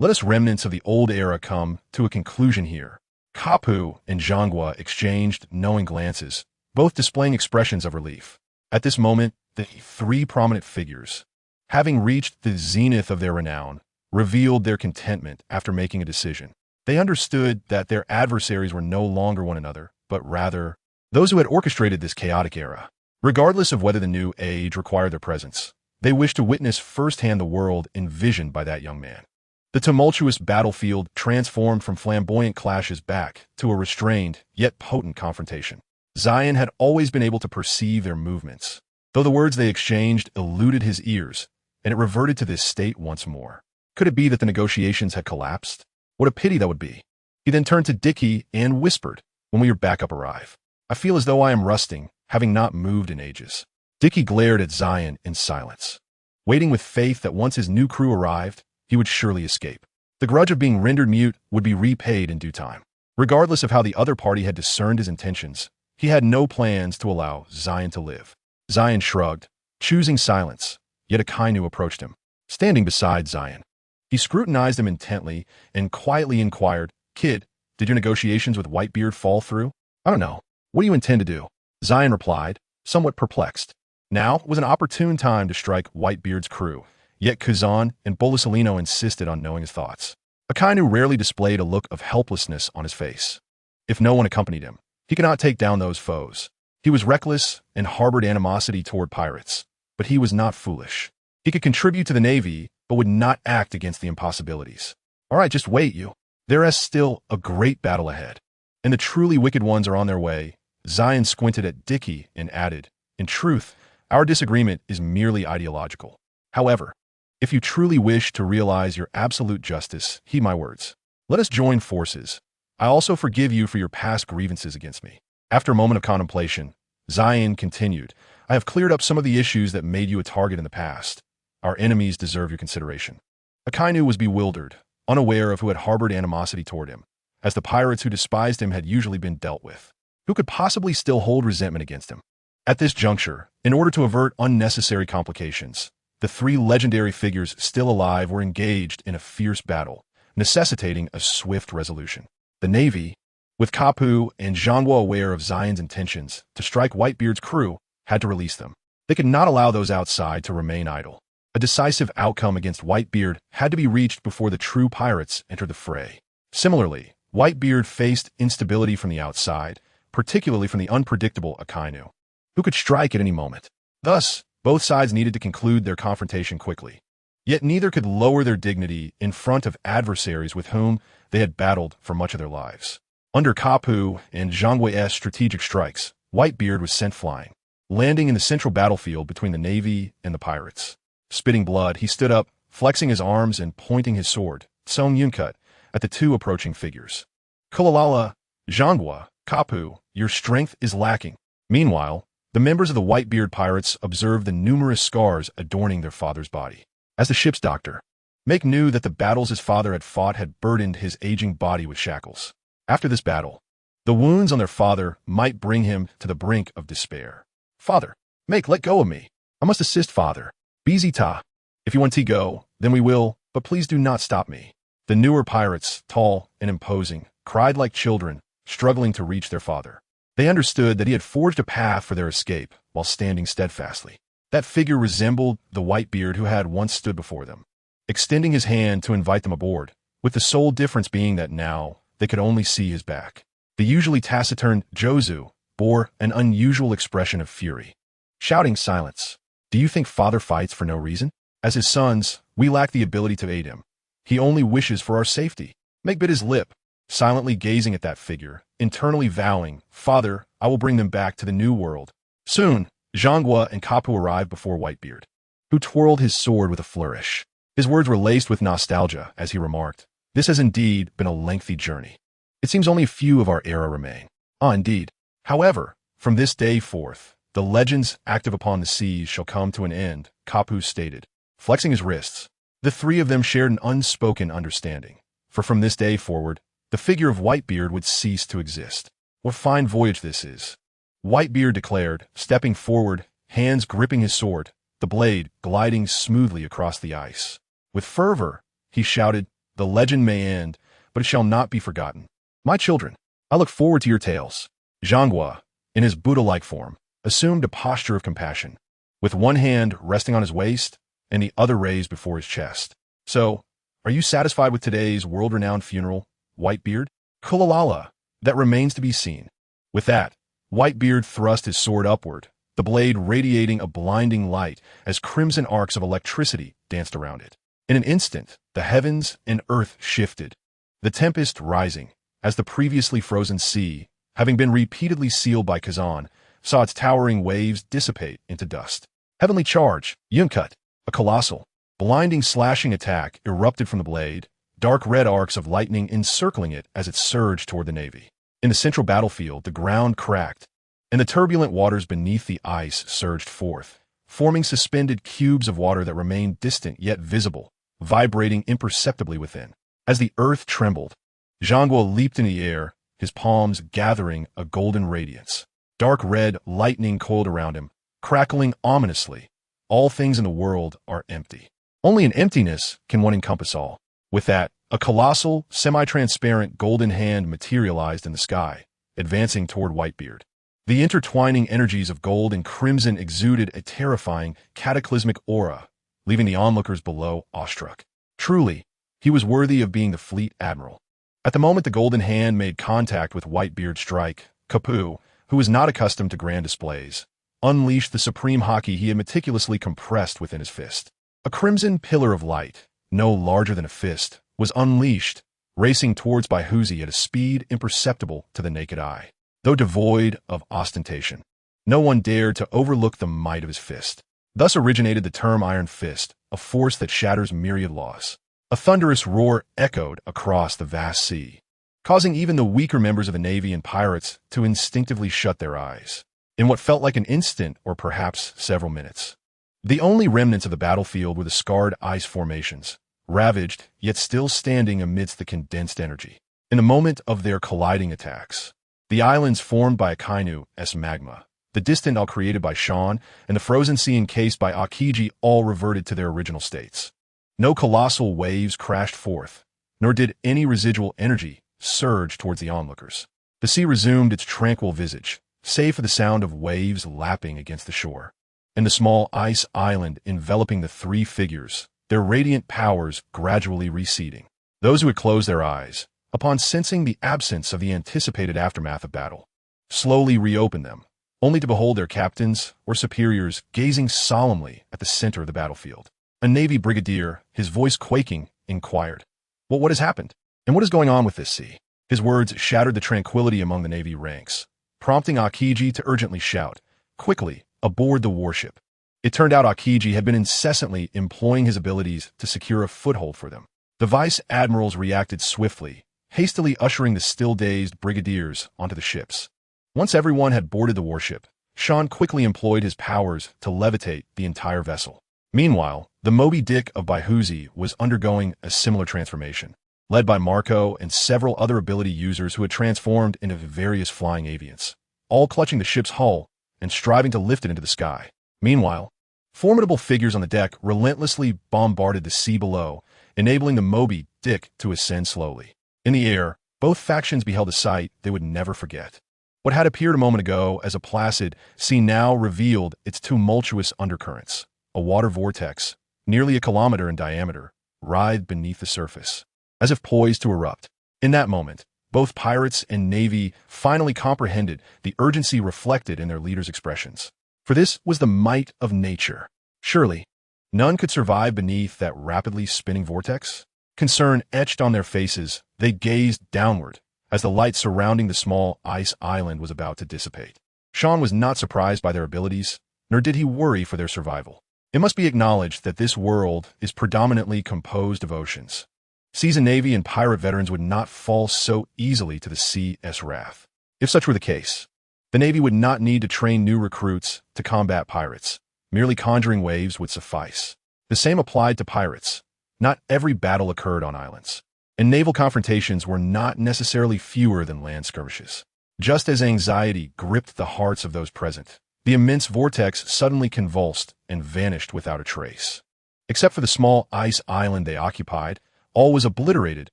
let us remnants of the old era come to a conclusion here." Kapu and Zhanghua exchanged knowing glances, both displaying expressions of relief. At this moment, the three prominent figures, having reached the zenith of their renown, revealed their contentment after making a decision. They understood that their adversaries were no longer one another, but rather those who had orchestrated this chaotic era. Regardless of whether the new age required their presence, they wished to witness firsthand the world envisioned by that young man. The tumultuous battlefield transformed from flamboyant clashes back to a restrained, yet potent confrontation. Zion had always been able to perceive their movements, though the words they exchanged eluded his ears, and it reverted to this state once more. Could it be that the negotiations had collapsed? What a pity that would be. He then turned to Dicky and whispered, "When will your backup arrive? I feel as though I am rusting, having not moved in ages." Dicky glared at Zion in silence, waiting with faith that once his new crew arrived, he would surely escape. The grudge of being rendered mute would be repaid in due time. Regardless of how the other party had discerned his intentions, he had no plans to allow Zion to live. Zion shrugged, choosing silence, yet Akainu approached him, standing beside Zion. He scrutinized him intently and quietly inquired, "Kid, did your negotiations with Whitebeard fall through?" "I don't know. What do you intend to do?" Zion replied, somewhat perplexed. Now was an opportune time to strike Whitebeard's crew, yet Kazan and Bolisolino insisted on knowing his thoughts. Akainu rarely displayed a look of helplessness on his face. If no one accompanied him, he could not take down those foes. He was reckless and harbored animosity toward pirates, but he was not foolish. He could contribute to the Navy, but would not act against the impossibilities. "All right, just wait, you. There is still a great battle ahead, and the truly wicked ones are on their way." Zion squinted at Dicky and added, "In truth, our disagreement is merely ideological. However, if you truly wish to realize your absolute justice, heed my words. Let us join forces. I also forgive you for your past grievances against me." After a moment of contemplation, Zion continued, "I have cleared up some of the issues that made you a target in the past. Our enemies deserve your consideration." Akainu was bewildered, unaware of who had harbored animosity toward him, as the pirates who despised him had usually been dealt with. Who could possibly still hold resentment against him? At this juncture, in order to avert unnecessary complications, the three legendary figures still alive were engaged in a fierce battle, necessitating a swift resolution. The Navy, with Kapu and Zhanghua aware of Zion's intentions to strike Whitebeard's crew, had to release them. They could not allow those outside to remain idle. A decisive outcome against Whitebeard had to be reached before the true pirates entered the fray. Similarly, Whitebeard faced instability from the outside, particularly from the unpredictable Akainu, who could strike at any moment. Thus, both sides needed to conclude their confrontation quickly. Yet neither could lower their dignity in front of adversaries with whom they had battled for much of their lives. Under Kapu and Zhanghua's strategic strikes, Whitebeard was sent flying, landing in the central battlefield between the Navy and the pirates. Spitting blood, he stood up, flexing his arms and pointing his sword, Song Yunkut, at the two approaching figures. "Kulalala, Zhanghua, Kapu, your strength is lacking." Meanwhile, the members of the Whitebeard pirates observed the numerous scars adorning their father's body. As the ship's doctor, Make knew that the battles his father had fought had burdened his aging body with shackles. After this battle, the wounds on their father might bring him to the brink of despair. "Father, Make, let go of me. I must assist father. Bizita. If you want to go, then we will, but please do not stop me." The newer pirates, tall and imposing, cried like children, struggling to reach their father. They understood that he had forged a path for their escape while standing steadfastly. That figure resembled the Whitebeard who had once stood before them, extending his hand to invite them aboard, with the sole difference being that now they could only see his back. The usually taciturn Jozu bore an unusual expression of fury, shouting silence. "Do you think father fights for no reason? As his sons, we lack the ability to aid him. He only wishes for our safety." Make bit his lip, silently gazing at that figure, internally vowing, "Father, I will bring them back to the new world." Soon, Zhanghua and Kapu arrived before Whitebeard, who twirled his sword with a flourish. His words were laced with nostalgia as he remarked, "This has indeed been a lengthy journey. It seems only a few of our era remain." "Ah, indeed. However, from this day forth, the legends active upon the seas shall come to an end," Kapu stated, flexing his wrists. The three of them shared an unspoken understanding, for from this day forward, the figure of Whitebeard would cease to exist. "What fine voyage this is," Whitebeard declared, stepping forward, hands gripping his sword, the blade gliding smoothly across the ice. With fervor, he shouted, "The legend may end, but it shall not be forgotten. My children, I look forward to your tales. Zhanghua, in his Buddha-like form, assumed a posture of compassion, with one hand resting on his waist and the other raised before his chest. So, are you satisfied with today's world-renowned funeral, Whitebeard? Kulalala, that remains to be seen. With that, Whitebeard thrust his sword upward, the blade radiating a blinding light as crimson arcs of electricity danced around it. In an instant, the heavens and earth shifted, the tempest rising, as the previously frozen sea, having been repeatedly sealed by Kazan, saw its towering waves dissipate into dust. Heavenly charge, Yunkut, a colossal, blinding slashing attack erupted from the blade, dark red arcs of lightning encircling it as it surged toward the Navy. In the central battlefield, the ground cracked, and the turbulent waters beneath the ice surged forth, forming suspended cubes of water that remained distant yet visible, vibrating imperceptibly within. As the earth trembled, Zhanghua leaped in the air, his palms gathering a golden radiance. Dark red lightning coiled around him, crackling ominously. All things in the world are empty. Only in emptiness can one encompass all. With that, a colossal, semi-transparent golden hand materialized in the sky, advancing toward Whitebeard. The intertwining energies of gold and crimson exuded a terrifying, cataclysmic aura, leaving the onlookers below awestruck. Truly, he was worthy of being the fleet admiral. At the moment the golden hand made contact with Whitebeard's strike, Kapu, who was not accustomed to grand displays, unleashed the supreme haki he had meticulously compressed within his fist. A crimson pillar of light, no larger than a fist, was unleashed, racing towards Baihuzi at a speed imperceptible to the naked eye. Though devoid of ostentation, no one dared to overlook the might of his fist. Thus originated the term Iron Fist, a force that shatters myriad laws. A thunderous roar echoed across the vast sea, causing even the weaker members of the Navy and pirates to instinctively shut their eyes. In what felt like an instant or perhaps several minutes, the only remnants of the battlefield were the scarred ice formations, ravaged yet still standing amidst the condensed energy. In the moment of their colliding attacks, the islands formed by Akainu-S magma, the distant all created by Shan, and the frozen sea encased by Akiji all reverted to their original states. No colossal waves crashed forth, nor did any residual energy surge towards the onlookers. The sea resumed its tranquil visage, save for the sound of waves lapping against the shore, and the small ice island enveloping the three figures, their radiant powers gradually receding. Those who had closed their eyes, upon sensing the absence of the anticipated aftermath of battle, slowly reopened them, only to behold their captains or superiors gazing solemnly at the center of the battlefield. A Navy brigadier, his voice quaking, inquired, "Well, what has happened? And what is going on with this sea?" His words shattered the tranquility among the Navy ranks, prompting Akiji to urgently shout, "Quickly, aboard the warship." It turned out Akiji had been incessantly employing his abilities to secure a foothold for them. The vice admirals reacted swiftly, hastily ushering the still-dazed brigadiers onto the ships. Once everyone had boarded the warship, Shan quickly employed his powers to levitate the entire vessel. Meanwhile, the Moby Dick of Baihuzi was undergoing a similar transformation, led by Marco and several other ability users who had transformed into various flying avians, all clutching the ship's hull and striving to lift it into the sky. Meanwhile, formidable figures on the deck relentlessly bombarded the sea below, enabling the Moby Dick to ascend slowly. In the air, both factions beheld a sight they would never forget. What had appeared a moment ago as a placid sea now revealed its tumultuous undercurrents. A water vortex, nearly a kilometer in diameter, writhed beneath the surface, as if poised to erupt. In that moment, both pirates and Navy finally comprehended the urgency reflected in their leaders' expressions. For this was the might of nature. Surely, none could survive beneath that rapidly spinning vortex? Concern etched on their faces, they gazed downward as the light surrounding the small ice island was about to dissipate. Shan was not surprised by their abilities, nor did he worry for their survival. It must be acknowledged that this world is predominantly composed of oceans. Seasoned Navy and pirate veterans would not fall so easily to the sea's wrath. If such were the case, the Navy would not need to train new recruits to combat pirates. Merely conjuring waves would suffice. The same applied to pirates. Not every battle occurred on islands, and naval confrontations were not necessarily fewer than land skirmishes. Just as anxiety gripped the hearts of those present, the immense vortex suddenly convulsed and vanished without a trace. Except for the small ice island they occupied, all was obliterated,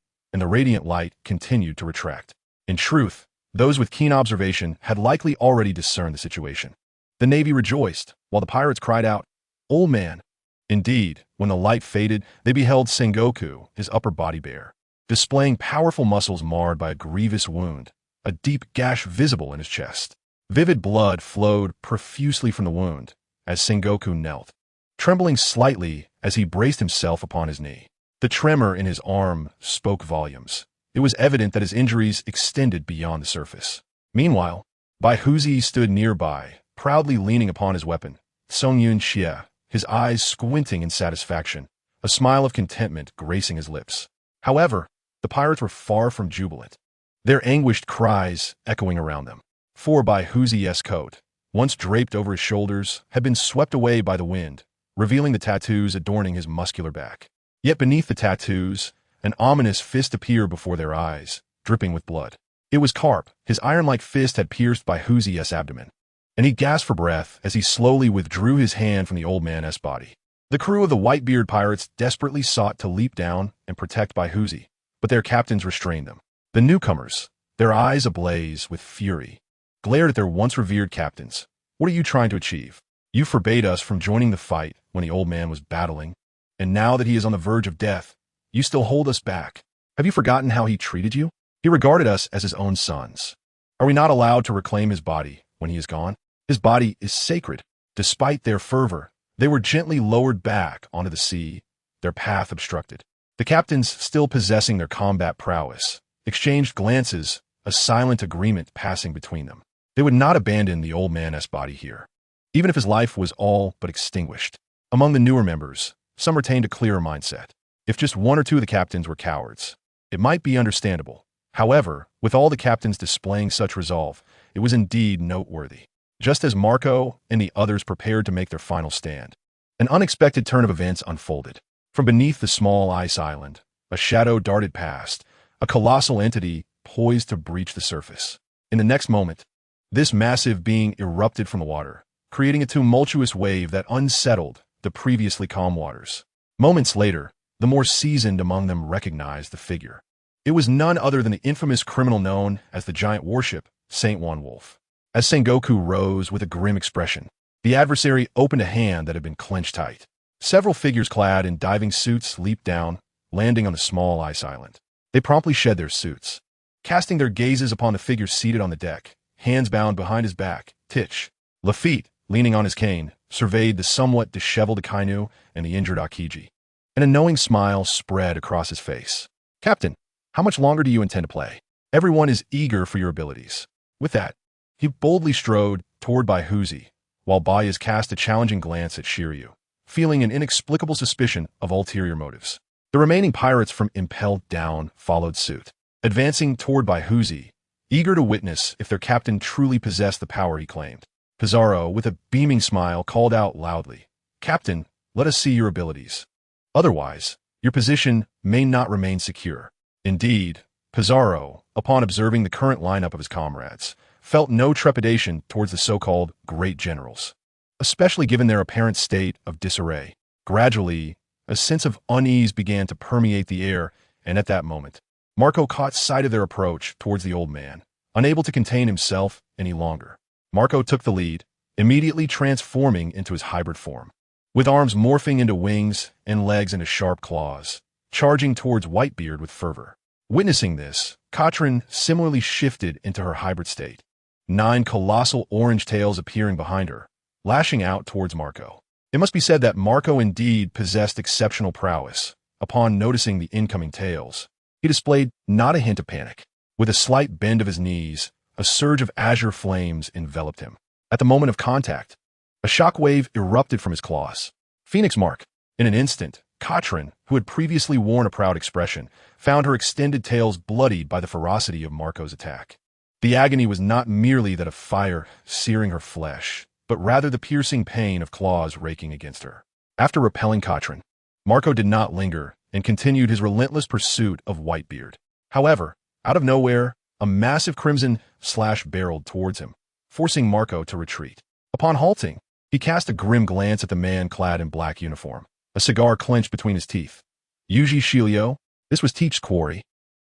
and the radiant light continued to retract. In truth, Those with keen observation had likely already discerned the situation. The Navy rejoiced, while the pirates cried out, "Old man!" Indeed, when the light faded, they beheld Sengoku, his upper body bare, displaying powerful muscles marred by a grievous wound, a deep gash visible in his chest. Vivid blood flowed profusely from the wound, as Sengoku knelt, trembling slightly as he braced himself upon his knee. The tremor in his arm spoke volumes. It was evident that his injuries extended beyond the surface. Meanwhile, Baihuzi stood nearby, proudly leaning upon his weapon. Songyun Xie, his eyes squinting in satisfaction, a smile of contentment gracing his lips. However, the pirates were far from jubilant, their anguished cries echoing around them. For Baihuzi's coat, once draped over his shoulders, had been swept away by the wind, revealing the tattoos adorning his muscular back. Yet beneath the tattoos, an ominous fist appeared before their eyes, dripping with blood. It was Carp. His iron-like fist had pierced Baihuzi's abdomen, and he gasped for breath as he slowly withdrew his hand from the old man's body. The crew of the Whitebeard pirates desperately sought to leap down and protect Baihuzi, but their captains restrained them. The newcomers, their eyes ablaze with fury, glared at their once revered captains. "What are you trying to achieve? You forbade us from joining the fight when the old man was battling, and now that he is on the verge of death, you still hold us back. Have you forgotten how he treated you? He regarded us as his own sons. Are we not allowed to reclaim his body when he is gone? His body is sacred." Despite their fervor, they were gently lowered back onto the sea, their path obstructed. The captains, still possessing their combat prowess, exchanged glances, a silent agreement passing between them. They would not abandon the old man's body here, even if his life was all but extinguished. Among the newer members, some retained a clearer mindset. If just one or two of the captains were cowards, it might be understandable. However, with all the captains displaying such resolve, it was indeed noteworthy. Just as Marco and the others prepared to make their final stand, an unexpected turn of events unfolded. From beneath the small ice island, a shadow darted past, a colossal entity poised to breach the surface. In the next moment, this massive being erupted from the water, creating a tumultuous wave that unsettled the previously calm waters. Moments later, the more seasoned among them recognized the figure. It was none other than the infamous criminal known as the giant warship, Saint Juan Wolf. As Sengoku rose with a grim expression, the adversary opened a hand that had been clenched tight. Several figures clad in diving suits leaped down, landing on the small ice island. They promptly shed their suits, casting their gazes upon the figure seated on the deck, hands bound behind his back. Titch, Lafitte, leaning on his cane, surveyed the somewhat disheveled Akainu and the injured Akiji, and a knowing smile spread across his face. "Captain, how much longer do you intend to play? Everyone is eager for your abilities." With that, he boldly strode toward Baihuzi, while Bayas cast a challenging glance at Shiryu, feeling an inexplicable suspicion of ulterior motives. The remaining pirates from Impelled Down followed suit, advancing toward Baihuzi, eager to witness if their captain truly possessed the power he claimed. Pizarro, with a beaming smile, called out loudly, "Captain, let us see your abilities. Otherwise, your position may not remain secure." Indeed, Pizarro, upon observing the current lineup of his comrades, felt no trepidation towards the so-called great generals, especially given their apparent state of disarray. Gradually, a sense of unease began to permeate the air, and at that moment, Marco caught sight of their approach towards the old man, unable to contain himself any longer. Marco took the lead, immediately transforming into his hybrid form, with arms morphing into wings and legs into sharp claws, charging towards Whitebeard with fervor. Witnessing this, Katrin similarly shifted into her hybrid state, 9 colossal orange tails appearing behind her, lashing out towards Marco. It must be said that Marco indeed possessed exceptional prowess. Upon noticing the incoming tails, he displayed not a hint of panic. With a slight bend of his knees, a surge of azure flames enveloped him. At the moment of contact, a shockwave erupted from his claws. Phoenix Mark. In an instant, Katrin, who had previously worn a proud expression, found her extended tails bloodied by the ferocity of Marco's attack. The agony was not merely that of fire searing her flesh, but rather the piercing pain of claws raking against her. After repelling Katrin, Marco did not linger and continued his relentless pursuit of Whitebeard. However, out of nowhere, a massive crimson slash barreled towards him, forcing Marco to retreat. Upon halting, he cast a grim glance at the man clad in black uniform, a cigar clenched between his teeth. Yuji Shilio, this was Teach's quarry,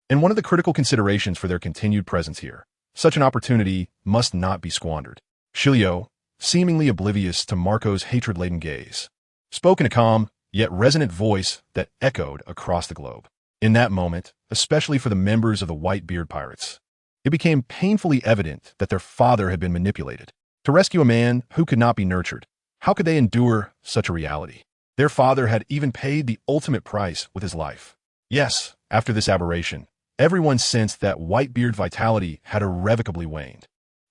and one of the critical considerations for their continued presence here. Such an opportunity must not be squandered. Shilio, seemingly oblivious to Marco's hatred-laden gaze, spoke in a calm, yet resonant voice that echoed across the globe. In that moment, especially for the members of the Whitebeard Pirates, it became painfully evident that their father had been manipulated. To rescue a man who could not be nurtured, how could they endure such a reality? Their father had even paid the ultimate price with his life. Yes, after this aberration, everyone sensed that Whitebeard vitality had irrevocably waned.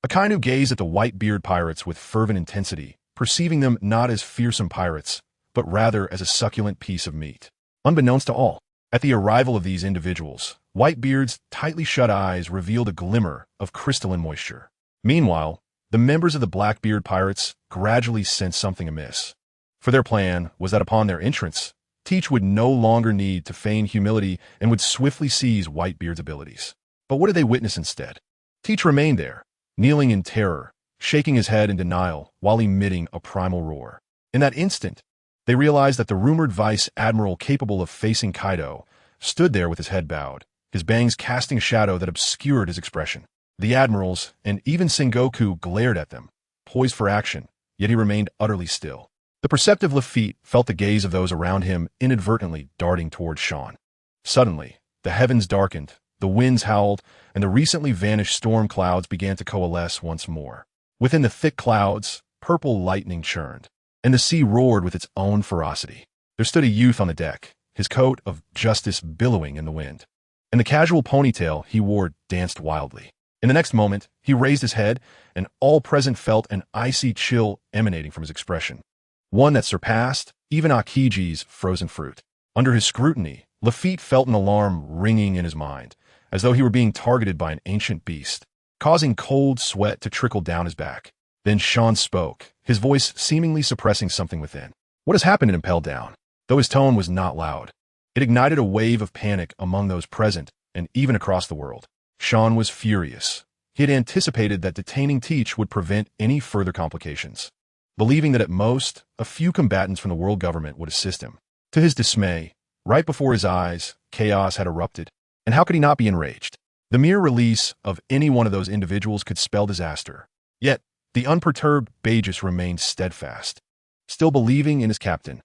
Akainu gazed at the Whitebeard pirates with fervent intensity, perceiving them not as fearsome pirates, but rather as a succulent piece of meat. Unbeknownst to all, at the arrival of these individuals, Whitebeard's tightly shut eyes revealed a glimmer of crystalline moisture. Meanwhile, the members of the Blackbeard pirates gradually sensed something amiss. For their plan was that upon their entrance, Teach would no longer need to feign humility and would swiftly seize Whitebeard's abilities. But what did they witness instead? Teach remained there, kneeling in terror, shaking his head in denial while emitting a primal roar. In that instant, they realized that the rumored vice admiral capable of facing Kaido stood there with his head bowed, his bangs casting a shadow that obscured his expression. The admirals and even Sengoku glared at them, poised for action, yet he remained utterly still. The perceptive Lafitte felt the gaze of those around him inadvertently darting towards Sean. Suddenly, the heavens darkened, the winds howled, and the recently vanished storm clouds began to coalesce once more. Within the thick clouds, purple lightning churned, and the sea roared with its own ferocity. There stood a youth on the deck, his coat of justice billowing in the wind, and the casual ponytail he wore danced wildly. In the next moment, he raised his head, and all present felt an icy chill emanating from his expression, one that surpassed even Akiji's frozen fruit. Under his scrutiny, Lafitte felt an alarm ringing in his mind, as though he were being targeted by an ancient beast, causing cold sweat to trickle down his back. Then Sean spoke, his voice seemingly suppressing something within. What has happened? Impelled down. Though his tone was not loud, it ignited a wave of panic among those present and even across the world. Sean was furious. He had anticipated that detaining Teach would prevent any further complications, believing that at most, a few combatants from the world government would assist him. To his dismay, right before his eyes, chaos had erupted. And how could he not be enraged? The mere release of any one of those individuals could spell disaster. Yet, the unperturbed Bagus remained steadfast, still believing in his captain.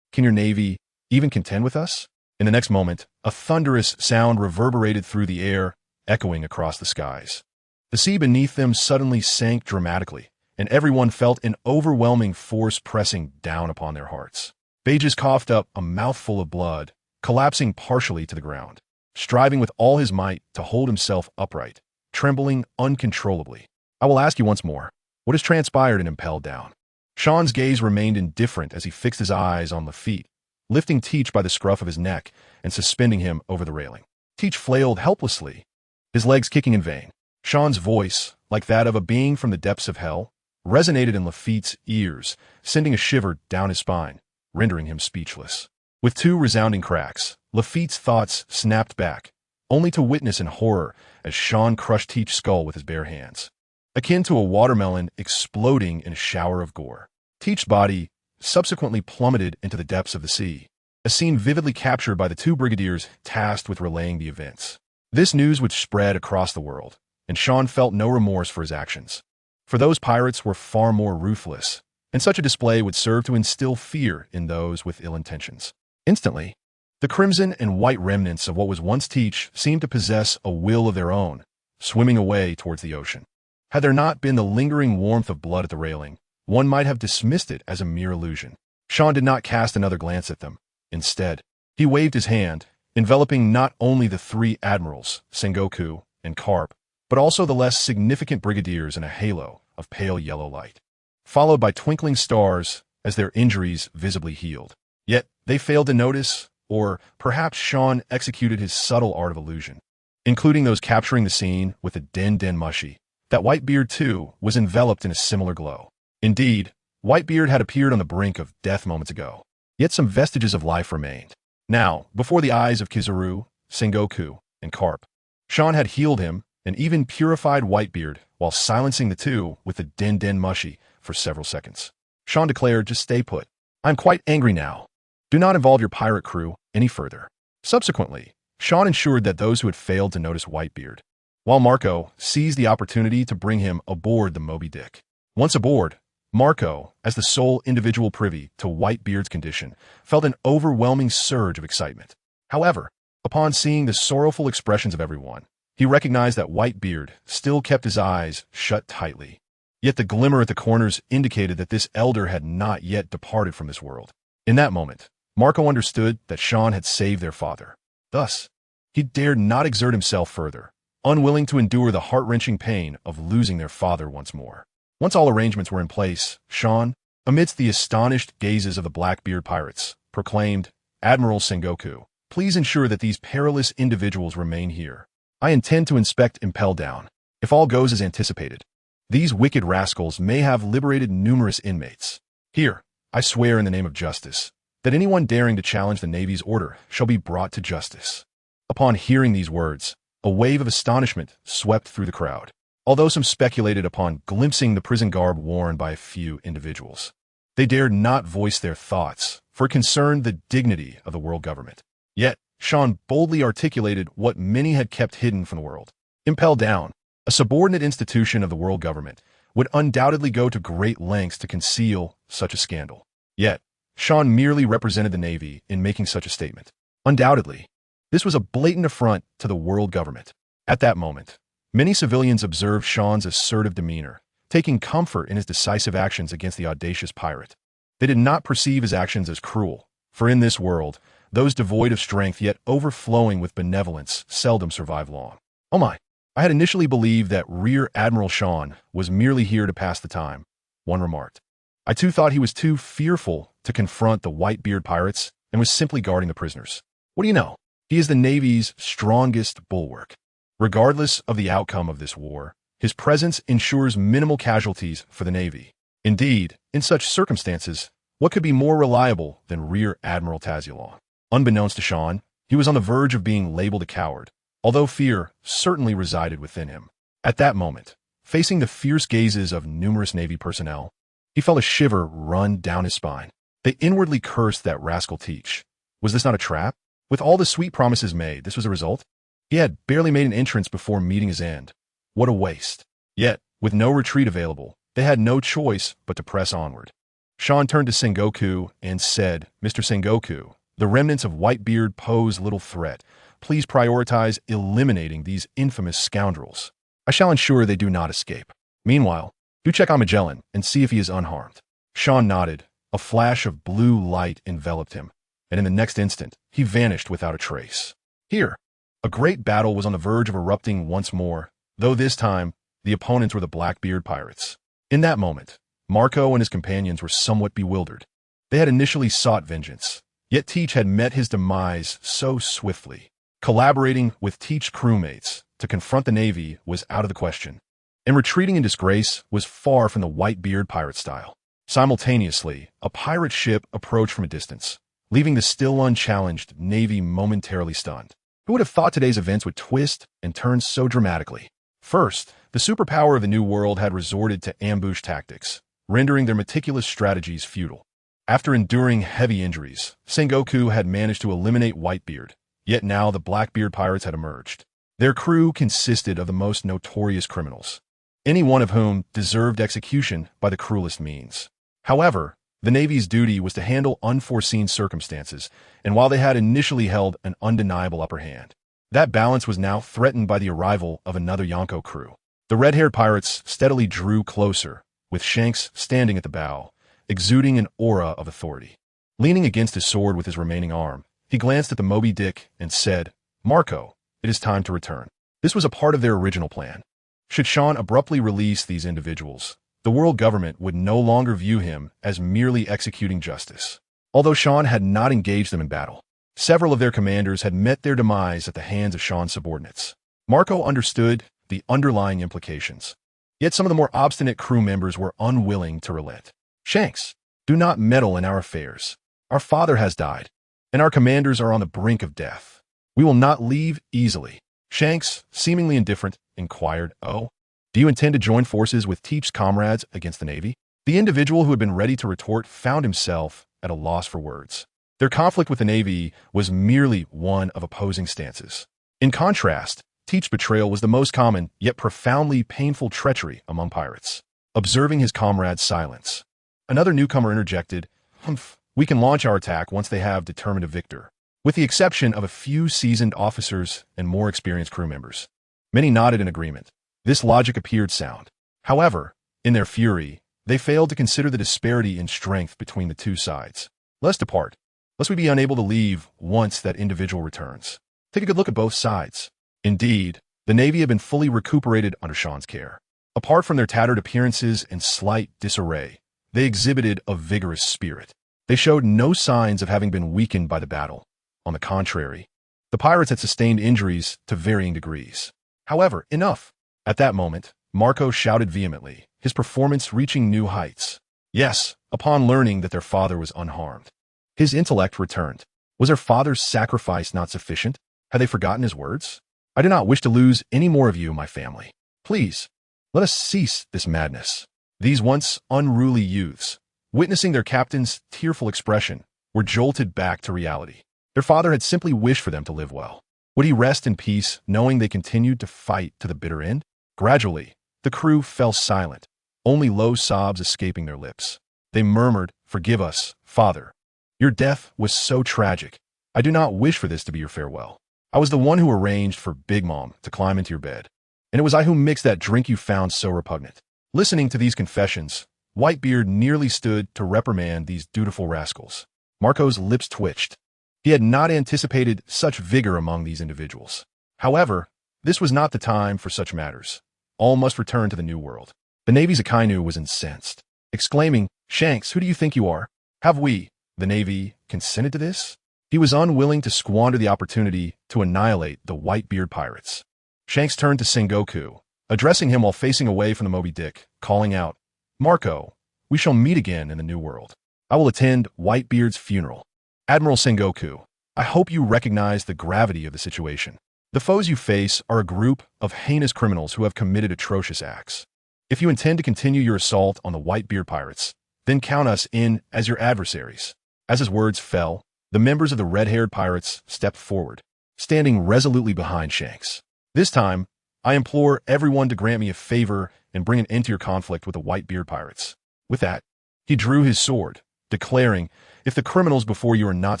Can your navy even contend with us? In the next moment, a thunderous sound reverberated through the air, echoing across the skies. The sea beneath them suddenly sank dramatically, and everyone felt an overwhelming force pressing down upon their hearts. Bagus coughed up a mouthful of blood, collapsing partially to the ground, striving with all his might to hold himself upright, trembling uncontrollably. I will ask you once more, what has transpired and impelled down? Sean's gaze remained indifferent as he fixed his eyes on Lafitte, lifting Teach by the scruff of his neck and suspending him over the railing. Teach flailed helplessly, his legs kicking in vain. Sean's voice, like that of a being from the depths of hell, resonated in Lafitte's ears, sending a shiver down his spine, rendering him speechless. With two resounding cracks, Lafitte's thoughts snapped back, only to witness in horror as Sean crushed Teach's skull with his bare hands, akin to a watermelon exploding in a shower of gore. Teach's body subsequently plummeted into the depths of the sea, a scene vividly captured by the two brigadiers tasked with relaying the events. This news would spread across the world, and Sean felt no remorse for his actions. For those pirates were far more ruthless, and such a display would serve to instill fear in those with ill intentions. Instantly, the crimson and white remnants of what was once Teach seemed to possess a will of their own, swimming away towards the ocean. Had there not been the lingering warmth of blood at the railing, one might have dismissed it as a mere illusion. Sean did not cast another glance at them. Instead, he waved his hand, enveloping not only the three admirals, Sengoku and Carp, but also the less significant brigadiers in a halo of pale yellow light, followed by twinkling stars as their injuries visibly healed. Yet they failed to notice, or perhaps Sean executed his subtle art of illusion, including those capturing the scene with a den mushy, that Whitebeard too was enveloped in a similar glow. Indeed, Whitebeard had appeared on the brink of death moments ago, yet some vestiges of life remained. Now, before the eyes of Kizaru, Sengoku, and Carp, Sean had healed him and even purified Whitebeard while silencing the two with the den mushy for several seconds. Sean declared, "Just stay put. I'm quite angry now. Do not involve your pirate crew any further." Subsequently, Sean ensured that those who had failed to notice Whitebeard while Marco seized the opportunity to bring him aboard the Moby Dick. Once aboard, Marco, as the sole individual privy to Whitebeard's condition, felt an overwhelming surge of excitement. However, upon seeing the sorrowful expressions of everyone, he recognized that Whitebeard still kept his eyes shut tightly. Yet the glimmer at the corners indicated that this elder had not yet departed from this world. In that moment, Marco understood that Sean had saved their father. Thus, he dared not exert himself further, unwilling to endure the heart-wrenching pain of losing their father once more. Once all arrangements were in place, Sean, amidst the astonished gazes of the Blackbeard pirates, proclaimed, "Admiral Sengoku, please ensure that these perilous individuals remain here. I intend to inspect Impel Down. If all goes as anticipated, these wicked rascals may have liberated numerous inmates. Here, I swear in the name of justice, that anyone daring to challenge the Navy's order shall be brought to justice." Upon hearing these words, a wave of astonishment swept through the crowd, although some speculated upon glimpsing the prison garb worn by a few individuals. They dared not voice their thoughts, for it concerned the dignity of the world government. Yet, Sean boldly articulated what many had kept hidden from the world. Impel Down, a subordinate institution of the world government, would undoubtedly go to great lengths to conceal such a scandal. Yet, Sean merely represented the Navy in making such a statement. Undoubtedly, this was a blatant affront to the world government. At that moment, many civilians observed Sean's assertive demeanor, taking comfort in his decisive actions against the audacious pirate. They did not perceive his actions as cruel, for in this world, those devoid of strength yet overflowing with benevolence seldom survive long. "Oh my, I had initially believed that Rear Admiral Sean was merely here to pass the time," one remarked. "I too thought he was too fearful to confront the Whitebeard pirates and was simply guarding the prisoners. What do you know? He is the Navy's strongest bulwark. Regardless of the outcome of this war, his presence ensures minimal casualties for the Navy. Indeed, in such circumstances, what could be more reliable than Rear Admiral Tazulong?" Unbeknownst to Sean, he was on the verge of being labeled a coward, although fear certainly resided within him. At that moment, facing the fierce gazes of numerous Navy personnel, he felt a shiver run down his spine. They inwardly cursed that rascal Teach. Was this not a trap? With all the sweet promises made, this was a result? He had barely made an entrance before meeting his end. What a waste. Yet, with no retreat available, they had no choice but to press onward. Sean turned to Sengoku and said, "Mr. Sengoku, the remnants of Whitebeard pose little threat. Please prioritize eliminating these infamous scoundrels. I shall ensure they do not escape. Meanwhile, do check on Magellan and see if he is unharmed." Sean nodded. A flash of blue light enveloped him, and in the next instant, he vanished without a trace. Here, a great battle was on the verge of erupting once more, though this time, the opponents were the Blackbeard pirates. In that moment, Marco and his companions were somewhat bewildered. They had initially sought vengeance, yet Teach had met his demise so swiftly. Collaborating with Teach crewmates to confront the Navy was out of the question, and retreating in disgrace was far from the Whitebeard pirate style. Simultaneously, a pirate ship approached from a distance, leaving the still unchallenged Navy momentarily stunned. Who would have thought today's events would twist and turn so dramatically? First, the superpower of the New World had resorted to ambush tactics, rendering their meticulous strategies futile. After enduring heavy injuries, Sengoku had managed to eliminate Whitebeard, yet now the Blackbeard pirates had emerged. Their crew consisted of the most notorious criminals, any one of whom deserved execution by the cruelest means. However, the Navy's duty was to handle unforeseen circumstances, and while they had initially held an undeniable upper hand, that balance was now threatened by the arrival of another Yonko crew. The red-haired pirates steadily drew closer, with Shanks standing at the bow, exuding an aura of authority. Leaning against his sword with his remaining arm, he glanced at the Moby Dick and said, "Marco, it is time to return." This was a part of their original plan. Should Sean abruptly release these individuals, the world government would no longer view him as merely executing justice. Although Sean had not engaged them in battle, several of their commanders had met their demise at the hands of Sean's subordinates. Marco understood the underlying implications, yet some of the more obstinate crew members were unwilling to relent. "Shanks, do not meddle in our affairs. Our father has died, and our commanders are on the brink of death. We will not leave easily." Shanks, seemingly indifferent, inquired, "Oh, do you intend to join forces with Teach's comrades against the Navy?" The individual who had been ready to retort found himself at a loss for words. Their conflict with the Navy was merely one of opposing stances. In contrast, Teach's betrayal was the most common, yet profoundly painful treachery among pirates. Observing his comrade's silence, another newcomer interjected, "Humph, we can launch our attack once they have determined a victor." With the exception of a few seasoned officers and more experienced crew members. Many nodded in agreement. This logic appeared sound. However, in their fury, they failed to consider the disparity in strength between the two sides. "Let's depart, lest we be unable to leave once that individual returns. Take a good look at both sides." Indeed, the Navy had been fully recuperated under Sean's care. Apart from their tattered appearances and slight disarray, they exhibited a vigorous spirit. They showed no signs of having been weakened by the battle. On the contrary, the pirates had sustained injuries to varying degrees. However, enough. At that moment, Marco shouted vehemently, his performance reaching new heights. Yes, upon learning that their father was unharmed. His intellect returned. Was their father's sacrifice not sufficient? Had they forgotten his words? "I do not wish to lose any more of you, my family. Please, let us cease this madness." These once unruly youths, witnessing their captain's tearful expression, were jolted back to reality. Their father had simply wished for them to live well. Would he rest in peace, knowing they continued to fight to the bitter end? Gradually, the crew fell silent, only low sobs escaping their lips. They murmured, "Forgive us, Father. Your death was so tragic. I do not wish for this to be your farewell. I was the one who arranged for Big Mom to climb into your bed, and it was I who mixed that drink you found so repugnant." Listening to these confessions, Whitebeard nearly stood to reprimand these dutiful rascals. Marco's lips twitched. He had not anticipated such vigor among these individuals. However, this was not the time for such matters. All must return to the New World. The Navy's Akainu was incensed, exclaiming, "Shanks, who do you think you are? Have we, the Navy, consented to this?" He was unwilling to squander the opportunity to annihilate the Whitebeard pirates. Shanks turned to Sengoku, addressing him while facing away from the Moby Dick, calling out, "Marco, we shall meet again in the New World. I will attend Whitebeard's funeral." "Admiral Sengoku, I hope you recognize the gravity of the situation. The foes you face are a group of heinous criminals who have committed atrocious acts. If you intend to continue your assault on the Whitebeard pirates, then count us in as your adversaries." As his words fell, the members of the red-haired pirates stepped forward, standing resolutely behind Shanks. "This time, I implore everyone to grant me a favor and bring an end to your conflict with the Whitebeard pirates." With that, he drew his sword, declaring, "If the criminals before you are not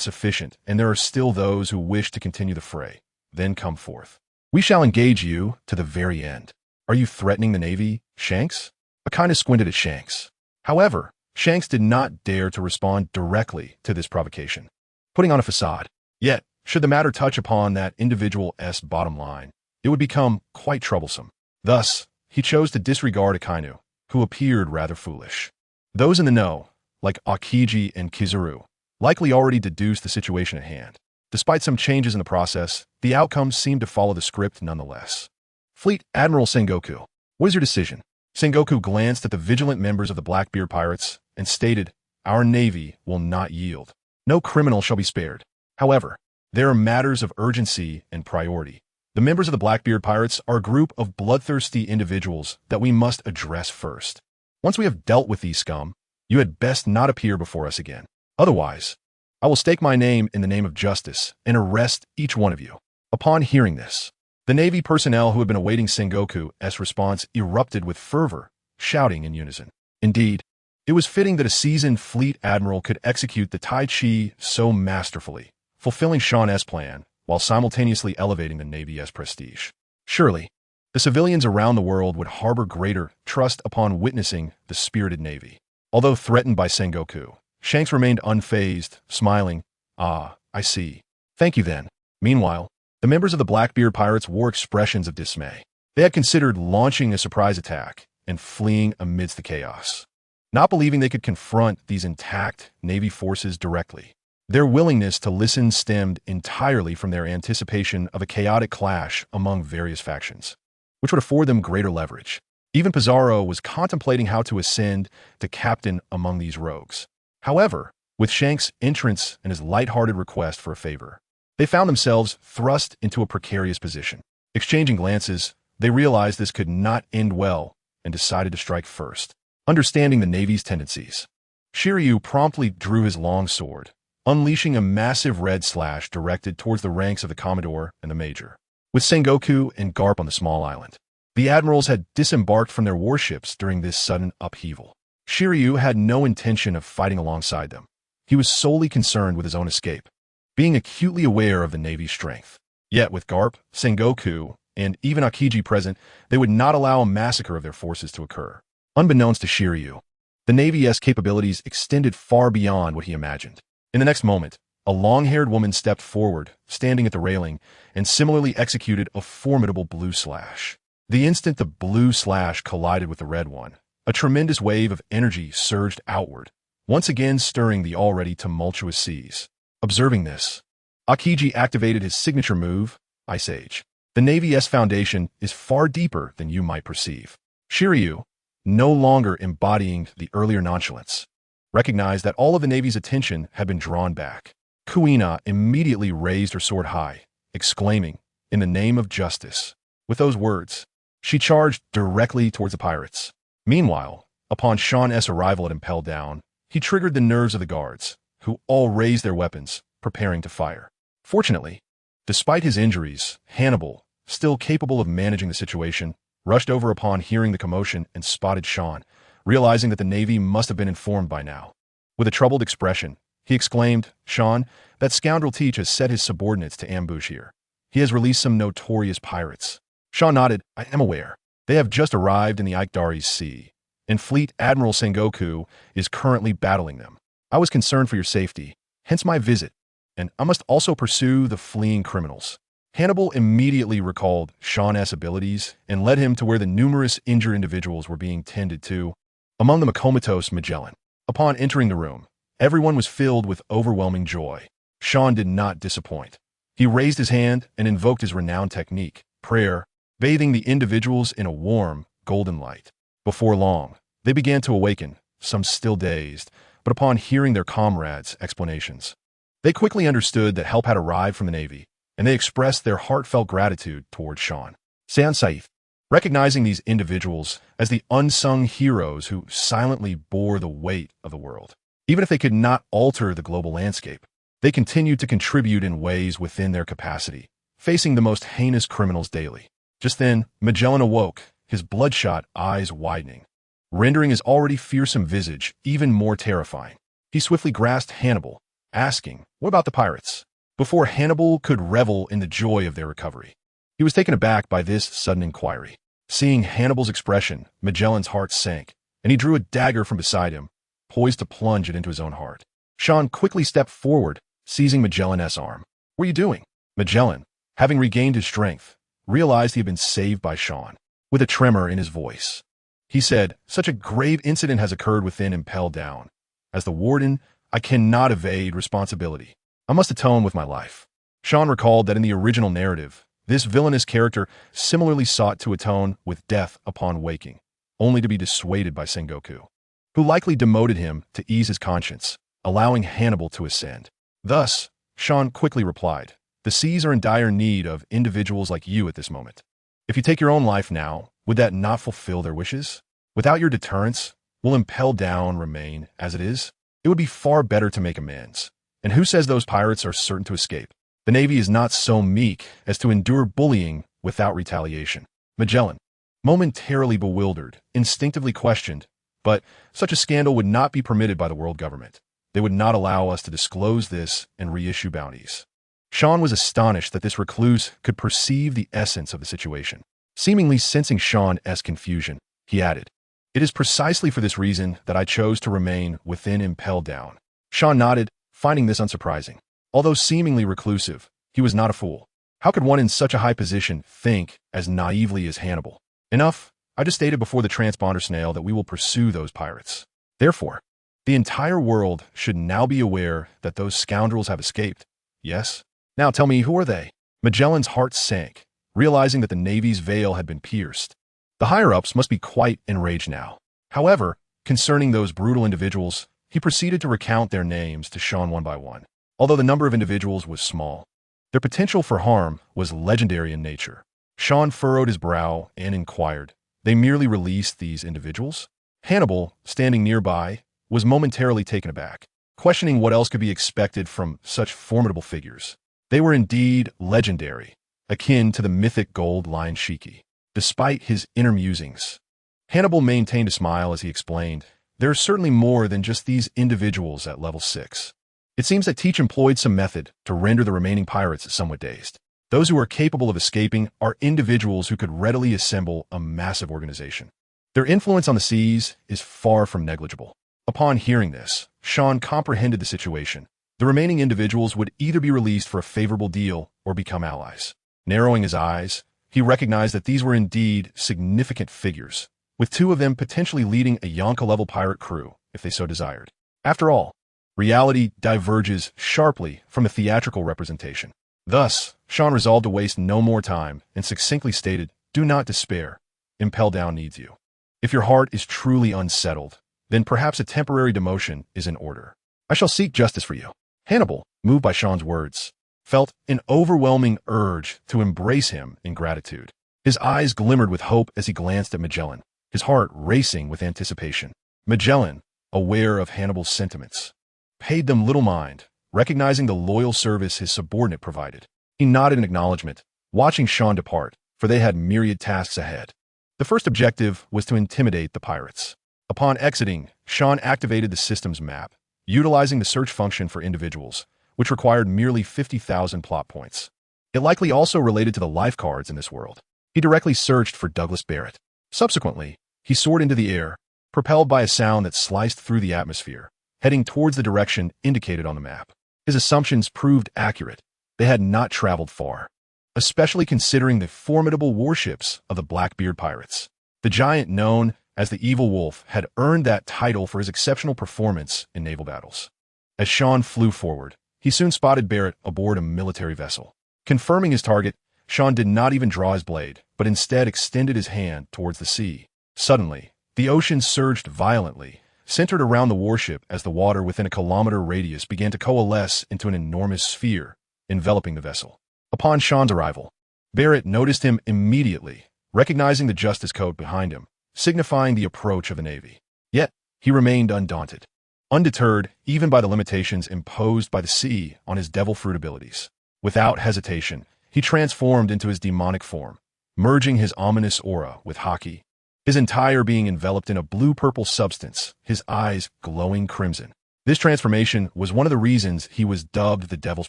sufficient, and there are still those who wish to continue the fray, then come forth. We shall engage you to the very end." "Are you threatening the Navy, Shanks?" Akainu squinted at Shanks. However, Shanks did not dare to respond directly to this provocation, putting on a facade. Yet, should the matter touch upon that individual's bottom line, it would become quite troublesome. Thus, he chose to disregard Akainu, who appeared rather foolish. Those in the know, like Akiji and Kizuru, likely already deduced the situation at hand. Despite some changes in the process, the outcomes seemed to follow the script nonetheless. "Fleet Admiral Sengoku, what is your decision?" Sengoku glanced at the vigilant members of the Blackbeard pirates and stated, "Our Navy will not yield. No criminal shall be spared. However, there are matters of urgency and priority. The members of the Blackbeard pirates are a group of bloodthirsty individuals that we must address first. Once we have dealt with these scum, you had best not appear before us again. Otherwise, I will stake my name in the name of justice and arrest each one of you." Upon hearing this, the Navy personnel who had been awaiting Sengoku's response erupted with fervor, shouting in unison. Indeed, it was fitting that a seasoned fleet admiral could execute the Tai Chi so masterfully, fulfilling Sean's plan while simultaneously elevating the Navy's prestige. Surely, the civilians around the world would harbor greater trust upon witnessing the spirited Navy. Although threatened by Sengoku, Shanks remained unfazed, smiling. "Ah, I see. Thank you then." Meanwhile, the members of the Blackbeard pirates wore expressions of dismay. They had considered launching a surprise attack and fleeing amidst the chaos, not believing they could confront these intact Navy forces directly. Their willingness to listen stemmed entirely from their anticipation of a chaotic clash among various factions, which would afford them greater leverage. Even Pizarro was contemplating how to ascend to captain among these rogues. However, with Shanks' entrance and his light-hearted request for a favor, they found themselves thrust into a precarious position. Exchanging glances, they realized this could not end well and decided to strike first. Understanding the Navy's tendencies, Shiryu promptly drew his long sword, unleashing a massive red slash directed towards the ranks of the Commodore and the Major. with Sengoku and Garp on the small island. The admirals had disembarked from their warships during this sudden upheaval. Shiryu had no intention of fighting alongside them. He was solely concerned with his own escape, being acutely aware of the Navy's strength. Yet with Garp, Sengoku, and even Akiji present, they would not allow a massacre of their forces to occur. Unbeknownst to Shiryu, the Navy's capabilities extended far beyond what he imagined. In the next moment, a long-haired woman stepped forward, standing at the railing, and similarly executed a formidable blue slash. The instant the blue slash collided with the red one, a tremendous wave of energy surged outward, once again stirring the already tumultuous seas. Observing this, Akiji activated his signature move, Ice Age. The Navy's foundation is far deeper than you might perceive. Shiryu, no longer embodying the earlier nonchalance, recognized that all of the Navy's attention had been drawn back. Kuina immediately raised her sword high, exclaiming, "In the name of justice." With those words, she charged directly towards the pirates. Meanwhile, upon Sean's arrival at Impel Down, he triggered the nerves of the guards, who all raised their weapons, preparing to fire. Fortunately, despite his injuries, Hannibal, still capable of managing the situation, rushed over upon hearing the commotion and spotted Sean, realizing that the Navy must have been informed by now. With a troubled expression, he exclaimed, "Sean, that scoundrel Teach has set his subordinates to ambush here. He has released some notorious pirates." Sean nodded, "I am aware. They have just arrived in the Ikdari's Sea, and Fleet Admiral Sengoku is currently battling them. I was concerned for your safety, hence my visit, and I must also pursue the fleeing criminals." Hannibal immediately recalled Sean's abilities and led him to where the numerous injured individuals were being tended to, among them a comatose Magellan. Upon entering the room, everyone was filled with overwhelming joy. Sean did not disappoint. He raised his hand and invoked his renowned technique, prayer, bathing the individuals in a warm, golden light. Before long, they began to awaken, some still dazed, but upon hearing their comrades' explanations, they quickly understood that help had arrived from the Navy, and they expressed their heartfelt gratitude towards Sean. San Saif, recognizing these individuals as the unsung heroes who silently bore the weight of the world. Even if they could not alter the global landscape, they continued to contribute in ways within their capacity, facing the most heinous criminals daily. Just then, Magellan awoke, his bloodshot eyes widening, rendering his already fearsome visage even more terrifying. He swiftly grasped Hannibal, asking, "What about the pirates?" Before Hannibal could revel in the joy of their recovery, he was taken aback by this sudden inquiry. Seeing Hannibal's expression, Magellan's heart sank, and he drew a dagger from beside him, poised to plunge it into his own heart. Sean quickly stepped forward, seizing Magellan's arm. "What are you doing?" Magellan, having regained his strength, realized he had been saved by Sean. With a tremor in his voice, he said, "Such a grave incident has occurred within Impel Down. As the warden, I cannot evade responsibility. I must atone with my life." Sean recalled that in the original narrative, this villainous character similarly sought to atone with death upon waking, only to be dissuaded by Sengoku, who likely demoted him to ease his conscience, allowing Hannibal to ascend. Thus, Sean quickly replied, "The seas are in dire need of individuals like you at this moment. If you take your own life now, would that not fulfill their wishes? Without your deterrence, will Impel Down remain as it is? It would be far better to make amends. And who says those pirates are certain to escape? The Navy is not so meek as to endure bullying without retaliation." Magellan, momentarily bewildered, instinctively questioned, "But such a scandal would not be permitted by the world government. They would not allow us to disclose this and reissue bounties." Sean was astonished that this recluse could perceive the essence of the situation. Seemingly sensing Sean's confusion, he added, "It is precisely for this reason that I chose to remain within Impel Down." Sean nodded, finding this unsurprising. Although seemingly reclusive, he was not a fool. How could one in such a high position think as naively as Hannibal? "Enough. I just stated before the transponder snail that we will pursue those pirates. Therefore, the entire world should now be aware that those scoundrels have escaped. Yes? Now tell me, who are they?" Magellan's heart sank, realizing that the Navy's veil had been pierced. The higher-ups must be quite enraged now. However, concerning those brutal individuals, he proceeded to recount their names to Sean one by one. Although the number of individuals was small, their potential for harm was legendary in nature. Sean furrowed his brow and inquired, "They merely released these individuals?" Hannibal, standing nearby, was momentarily taken aback, questioning what else could be expected from such formidable figures. They were indeed legendary, akin to the mythic gold lion Shiki. Despite his inner musings, Hannibal maintained a smile as he explained, "There are certainly more than just these individuals at level 6. It seems that Teach employed some method to render the remaining pirates somewhat dazed. Those who are capable of escaping are individuals who could readily assemble a massive organization. Their influence on the seas is far from negligible." Upon hearing this, Sean comprehended the situation. The remaining individuals would either be released for a favorable deal or become allies. Narrowing his eyes, he recognized that these were indeed significant figures, with 2 of them potentially leading a Yonka-level pirate crew, if they so desired. After all, reality diverges sharply from the theatrical representation. Thus, Sean resolved to waste no more time and succinctly stated, "Do not despair. Impel Down needs you. If your heart is truly unsettled, then perhaps a temporary demotion is in order. I shall seek justice for you." Hannibal, moved by Sean's words, felt an overwhelming urge to embrace him in gratitude. His eyes glimmered with hope as he glanced at Magellan, his heart racing with anticipation. Magellan, aware of Hannibal's sentiments, paid them little mind, recognizing the loyal service his subordinate provided. He nodded in acknowledgement, watching Sean depart, for they had myriad tasks ahead. The first objective was to intimidate the pirates. Upon exiting, Sean activated the system's map, utilizing the search function for individuals, which required merely 50,000 plot points. It likely also related to the life cards in this world. He directly searched for Douglas Barrett. Subsequently, he soared into the air, propelled by a sound that sliced through the atmosphere, heading towards the direction indicated on the map. His assumptions proved accurate. They had not traveled far, especially considering the formidable warships of the Blackbeard pirates. The giant known as the Evil Wolf had earned that title for his exceptional performance in naval battles. As Sean flew forward, he soon spotted Barrett aboard a military vessel. Confirming his target, Sean did not even draw his blade, but instead extended his hand towards the sea. Suddenly, the ocean surged violently, centered around the warship as the water within a kilometer radius began to coalesce into an enormous sphere, enveloping the vessel. Upon Sean's arrival, Barrett noticed him immediately, recognizing the Justice Code behind him, signifying the approach of the Navy. Yet, he remained undaunted, undeterred even by the limitations imposed by the sea on his devil fruit abilities. Without hesitation, he transformed into his demonic form, merging his ominous aura with Haki, his entire being enveloped in a blue-purple substance, his eyes glowing crimson. This transformation was one of the reasons he was dubbed the Devil's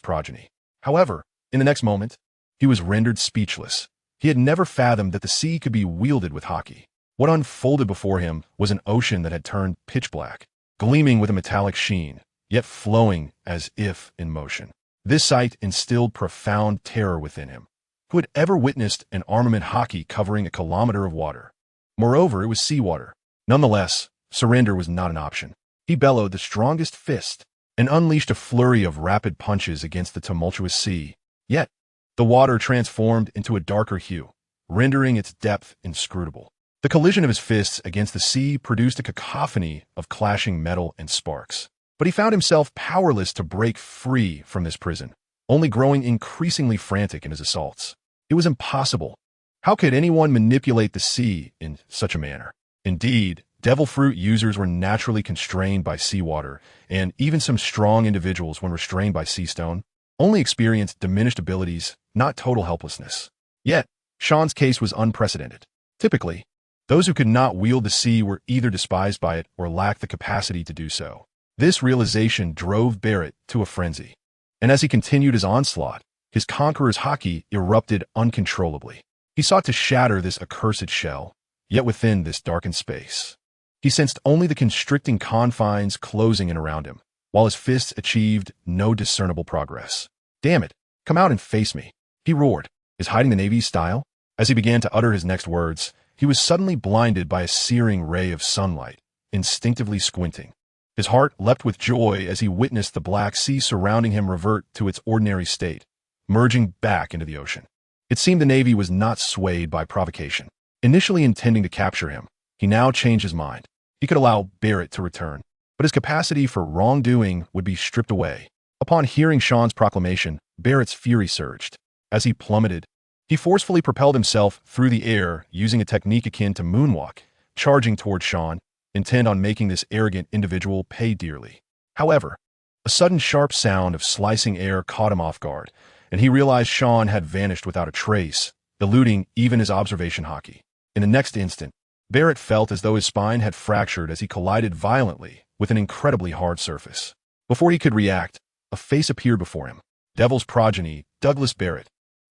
Progeny. However, in the next moment, he was rendered speechless. He had never fathomed that the sea could be wielded with Haki. What unfolded before him was an ocean that had turned pitch black, gleaming with a metallic sheen, yet flowing as if in motion. This sight instilled profound terror within him. Who had ever witnessed an armament Haki covering a kilometer of water? Moreover, it was seawater. Nonetheless, surrender was not an option. He bellowed the strongest fist and unleashed a flurry of rapid punches against the tumultuous sea. Yet, the water transformed into a darker hue, rendering its depth inscrutable. The collision of his fists against the sea produced a cacophony of clashing metal and sparks. But he found himself powerless to break free from this prison, only growing increasingly frantic in his assaults. It was impossible. How could anyone manipulate the sea in such a manner? Indeed, devil fruit users were naturally constrained by seawater, and even some strong individuals, when restrained by sea stone, only experienced diminished abilities, not total helplessness. Yet, Sean's case was unprecedented. Typically, those who could not wield the sea were either despised by it or lacked the capacity to do so. This realization drove Barrett to a frenzy, and as he continued his onslaught, his conqueror's Haki erupted uncontrollably. He sought to shatter this accursed shell, yet within this darkened space, he sensed only the constricting confines closing in around him, while his fists achieved no discernible progress. "Damn it, come out and face me," he roared. Is hiding the Navy's style? As he began to utter his next words, he was suddenly blinded by a searing ray of sunlight, instinctively squinting. His heart leapt with joy as he witnessed the black sea surrounding him revert to its ordinary state, merging back into the ocean. It seemed the Navy was not swayed by provocation. Initially intending to capture him, he now changed his mind. He could allow Barrett to return, but his capacity for wrongdoing would be stripped away. Upon hearing Sean's proclamation, Barrett's fury surged. As he plummeted, he forcefully propelled himself through the air using a technique akin to moonwalk, charging toward Sean, intent on making this arrogant individual pay dearly. However, a sudden sharp sound of slicing air caught him off guard, and he realized Sean had vanished without a trace, eluding even his observation hockey. In the next instant, Barrett felt as though his spine had fractured as he collided violently with an incredibly hard surface. Before he could react, a face appeared before him. Devil's progeny, Douglas Barrett.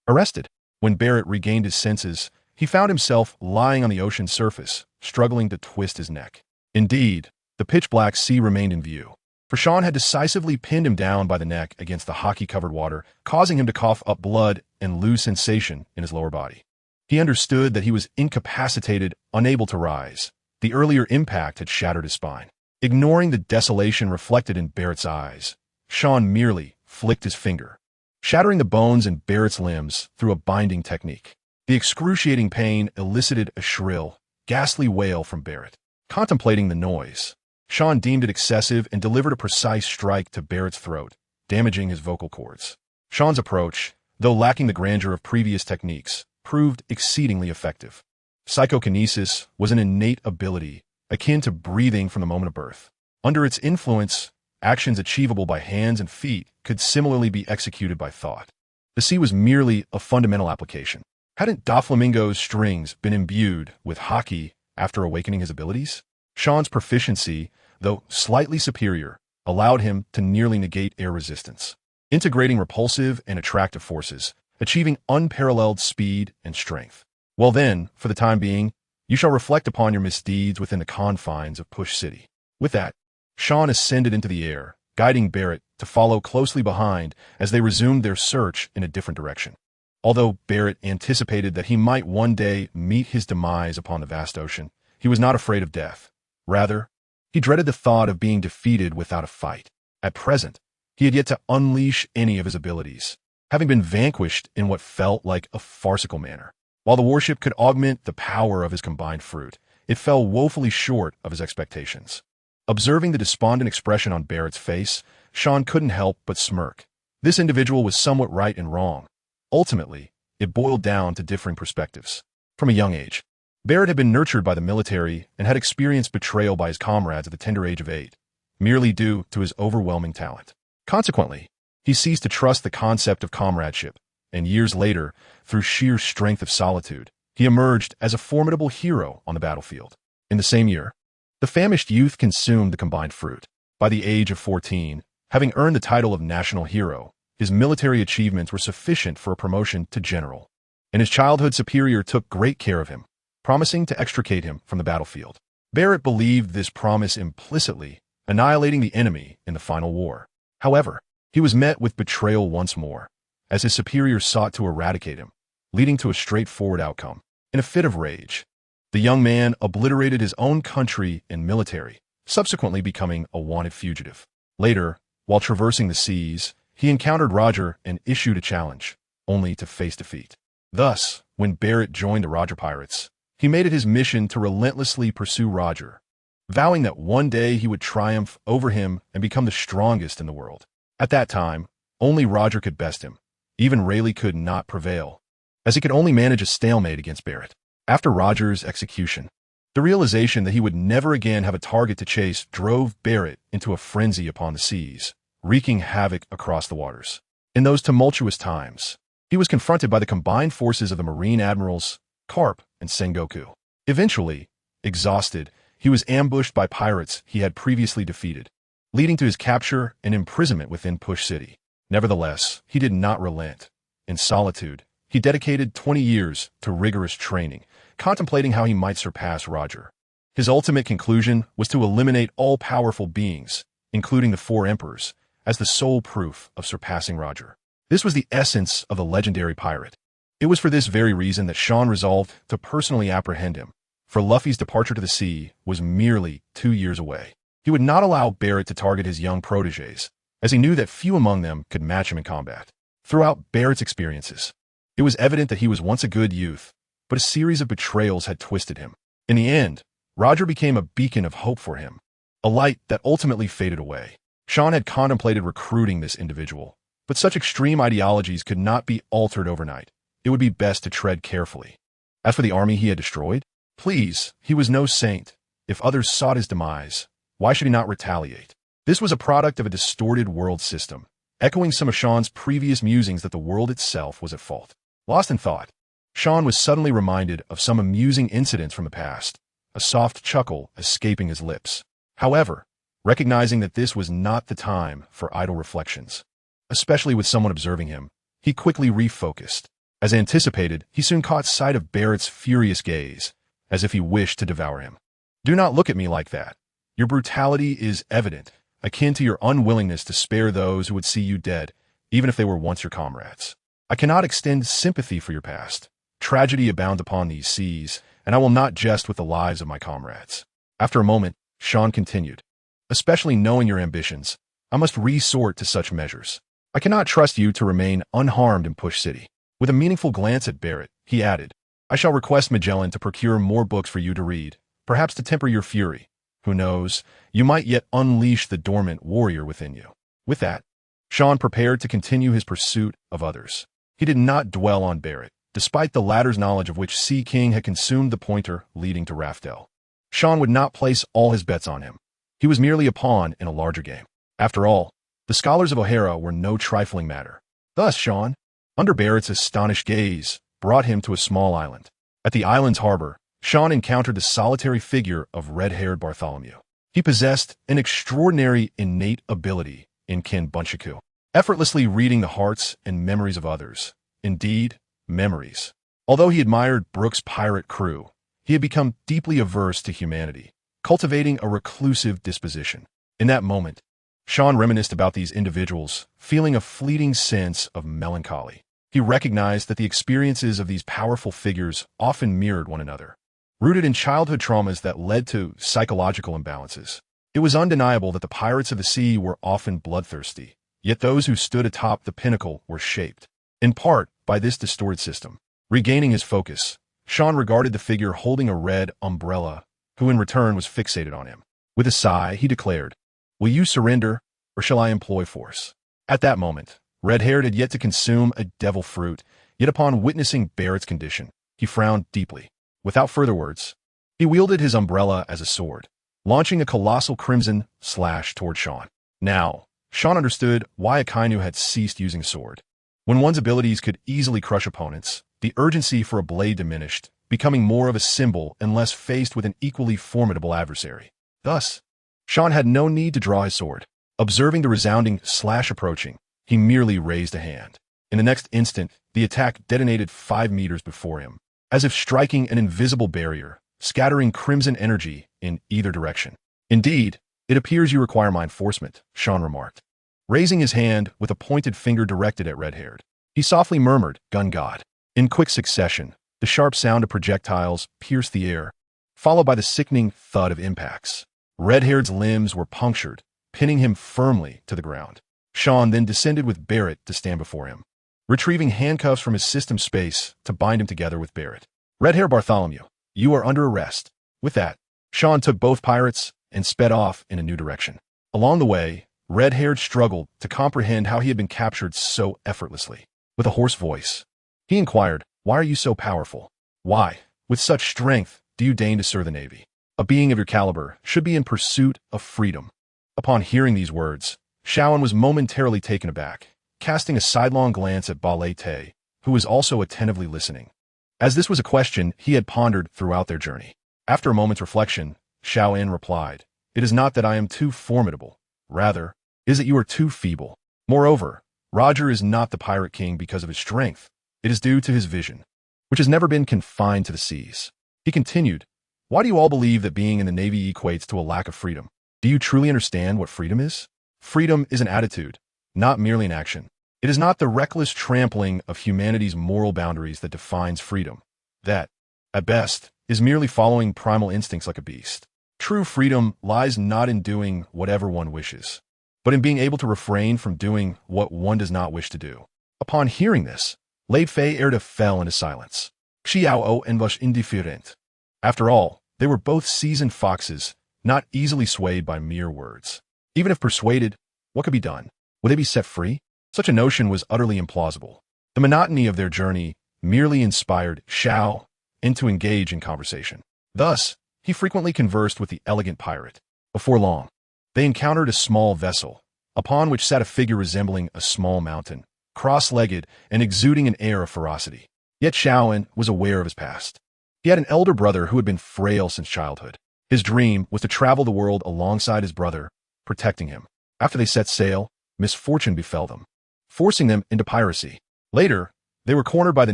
Arrested. When Barrett regained his senses, he found himself lying on the ocean's surface, struggling to twist his neck. Indeed, the pitch-black sea remained in view, for Sean had decisively pinned him down by the neck against the hockey-covered water, causing him to cough up blood and lose sensation in his lower body. He understood that he was incapacitated, unable to rise. The earlier impact had shattered his spine. Ignoring the desolation reflected in Barrett's eyes, Sean merely flicked his finger, shattering the bones in Barrett's limbs through a binding technique. The excruciating pain elicited a shrill, ghastly wail from Barrett. Contemplating the noise, Sean deemed it excessive and delivered a precise strike to Barrett's throat, damaging his vocal cords. Sean's approach, though lacking the grandeur of previous techniques, proved exceedingly effective. Psychokinesis was an innate ability, akin to breathing from the moment of birth. Under its influence, actions achievable by hands and feet could similarly be executed by thought. The sea was merely a fundamental application. Hadn't Doflamingo's strings been imbued with hockey after awakening his abilities? Sean's proficiency, though slightly superior, allowed him to nearly negate air resistance, integrating repulsive and attractive forces, achieving unparalleled speed and strength. Well then, for the time being, you shall reflect upon your misdeeds within the confines of Push City. With that, Sean ascended into the air, guiding Barrett to follow closely behind as they resumed their search in a different direction. Although Barrett anticipated that he might one day meet his demise upon the vast ocean, he was not afraid of death. Rather, he dreaded the thought of being defeated without a fight. At present, he had yet to unleash any of his abilities, having been vanquished in what felt like a farcical manner. While the warship could augment the power of his combined fruit, it fell woefully short of his expectations. Observing the despondent expression on Barrett's face, Sean couldn't help but smirk. This individual was somewhat right and wrong. Ultimately, it boiled down to differing perspectives. From a young age, Barrett had been nurtured by the military and had experienced betrayal by his comrades at the tender age of 8, merely due to his overwhelming talent. Consequently, he ceased to trust the concept of comradeship, and years later, through sheer strength of solitude, he emerged as a formidable hero on the battlefield. In the same year, the famished youth consumed the combined fruit. By the age of 14, having earned the title of national hero, his military achievements were sufficient for a promotion to general, and his childhood superior took great care of him, promising to extricate him from the battlefield. Barrett believed this promise implicitly, annihilating the enemy in the final war. However, he was met with betrayal once more, as his superior sought to eradicate him, leading to a straightforward outcome. In a fit of rage, the young man obliterated his own country and military, subsequently becoming a wanted fugitive. Later, while traversing the seas, he encountered Roger and issued a challenge, only to face defeat. Thus, when Barrett joined the Roger Pirates, he made it his mission to relentlessly pursue Roger, vowing that one day he would triumph over him and become the strongest in the world. At that time, only Roger could best him. Even Rayleigh could not prevail, as he could only manage a stalemate against Barrett. After Roger's execution, the realization that he would never again have a target to chase drove Barrett into a frenzy upon the seas, wreaking havoc across the waters. In those tumultuous times, he was confronted by the combined forces of the Marine Admirals, Carp and Sengoku. Eventually, exhausted, he was ambushed by pirates he had previously defeated, leading to his capture and imprisonment within Push City. Nevertheless, he did not relent. In solitude, he dedicated 20 years to rigorous training, contemplating how he might surpass Roger. His ultimate conclusion was to eliminate all powerful beings, including the 4 emperors, as the sole proof of surpassing Roger. This was the essence of the legendary pirate. It was for this very reason that Sean resolved to personally apprehend him, for Luffy's departure to the sea was merely 2 years away. He would not allow Barrett to target his young protégés, as he knew that few among them could match him in combat. Throughout Barrett's experiences, it was evident that he was once a good youth, but a series of betrayals had twisted him. In the end, Roger became a beacon of hope for him, a light that ultimately faded away. Sean had contemplated recruiting this individual, but such extreme ideologies could not be altered overnight. It would be best to tread carefully. As for the army he had destroyed, please, he was no saint. If others sought his demise, why should he not retaliate? This was a product of a distorted world system, echoing some of Sean's previous musings that the world itself was at fault. Lost in thought, Sean was suddenly reminded of some amusing incidents from the past, a soft chuckle escaping his lips. However, recognizing that this was not the time for idle reflections, especially with someone observing him, he quickly refocused. As anticipated, he soon caught sight of Barrett's furious gaze, as if he wished to devour him. "Do not look at me like that. Your brutality is evident, akin to your unwillingness to spare those who would see you dead, even if they were once your comrades. I cannot extend sympathy for your past. Tragedy abounds upon these seas, and I will not jest with the lives of my comrades." After a moment, Sean continued, "Especially knowing your ambitions, I must resort to such measures. I cannot trust you to remain unharmed in Push City." With a meaningful glance at Barrett, he added, "I shall request Magellan to procure more books for you to read, perhaps to temper your fury. Who knows, you might yet unleash the dormant warrior within you." With that, Sean prepared to continue his pursuit of others. He did not dwell on Barrett, despite the latter's knowledge of which Sea King had consumed the pointer leading to Raftel. Sean would not place all his bets on him. He was merely a pawn in a larger game. After all, the scholars of O'Hara were no trifling matter. Thus, Sean, under Barrett's astonished gaze, brought him to a small island. At the island's harbor, Sean encountered the solitary figure of red-haired Bartholomew. He possessed an extraordinary innate ability in Kinbunchaku, effortlessly reading the hearts and memories of others. Indeed, memories. Although he admired Brooke's pirate crew, he had become deeply averse to humanity, cultivating a reclusive disposition. In that moment, Sean reminisced about these individuals, feeling a fleeting sense of melancholy. He recognized that the experiences of these powerful figures often mirrored one another, rooted in childhood traumas that led to psychological imbalances. It was undeniable that the pirates of the sea were often bloodthirsty, yet those who stood atop the pinnacle were shaped, in part, by this distorted system. Regaining his focus, Sean regarded the figure holding a red umbrella, who in return was fixated on him. With a sigh, he declared, "Will you surrender, or shall I employ force?" At that moment, Red-Haired had yet to consume a devil fruit, yet upon witnessing Barrett's condition, he frowned deeply. Without further words, he wielded his umbrella as a sword, launching a colossal crimson slash toward Sean. Now, Sean understood why Akainu had ceased using a sword. When one's abilities could easily crush opponents, the urgency for a blade diminished, becoming more of a symbol unless faced with an equally formidable adversary. Thus, Sean had no need to draw his sword. Observing the resounding slash approaching, he merely raised a hand. In the next instant, the attack detonated 5 meters before him, as if striking an invisible barrier, scattering crimson energy in either direction. "Indeed, it appears you require my enforcement," Sean remarked, raising his hand with a pointed finger directed at Red-Haired. He softly murmured, "Gun God." In quick succession, the sharp sound of projectiles pierced the air, followed by the sickening thud of impacts. Red-Haired's limbs were punctured, pinning him firmly to the ground. Sean then descended with Barrett to stand before him, retrieving handcuffs from his system space to bind him together with Barrett. "Red-Hair Bartholomew, you are under arrest." With that, Sean took both pirates and sped off in a new direction. Along the way, Red-Haired struggled to comprehend how he had been captured so effortlessly. With a hoarse voice, he inquired, "Why are you so powerful? Why, with such strength, do you deign to serve the Navy? A being of your caliber should be in pursuit of freedom." Upon hearing these words, Shawan was momentarily taken aback, casting a sidelong glance at Ba Te, who was also attentively listening, as this was a question he had pondered throughout their journey. After a moment's reflection, Xiao En replied, "It is not that I am too formidable. Rather, it is that you are too feeble. Moreover, Roger is not the pirate king because of his strength. It is due to his vision, which has never been confined to the seas." He continued, "Why do you all believe that being in the Navy equates to a lack of freedom? Do you truly understand what freedom is? Freedom is an attitude, not merely an action. It is not the reckless trampling of humanity's moral boundaries that defines freedom. That, at best, is merely following primal instincts like a beast. True freedom lies not in doing whatever one wishes, but in being able to refrain from doing what one does not wish to do." Upon hearing this, Lei Fei Erda fell into silence. Xiao En was indifferent. After all, they were both seasoned foxes, not easily swayed by mere words. Even if persuaded, what could be done? Would they be set free? Such a notion was utterly implausible. The monotony of their journey merely inspired Xiao En to engage in conversation. Thus, he frequently conversed with the elegant pirate. Before long, they encountered a small vessel, upon which sat a figure resembling a small mountain, cross-legged and exuding an air of ferocity. Yet Shaoan was aware of his past. He had an elder brother who had been frail since childhood. His dream was to travel the world alongside his brother, protecting him. After they set sail, misfortune befell them, forcing them into piracy. Later, they were cornered by the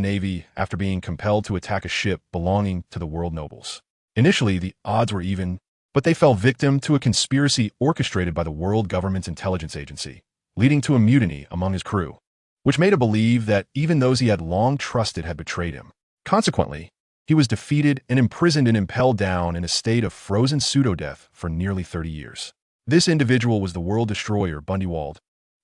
Navy after being compelled to attack a ship belonging to the world nobles. Initially, the odds were even, but they fell victim to a conspiracy orchestrated by the world government's intelligence agency, leading to a mutiny among his crew, which made him believe that even those he had long trusted had betrayed him. Consequently, he was defeated and imprisoned and impelled down in a state of frozen pseudo-death for nearly 30 years. This individual was the world destroyer Bundywald,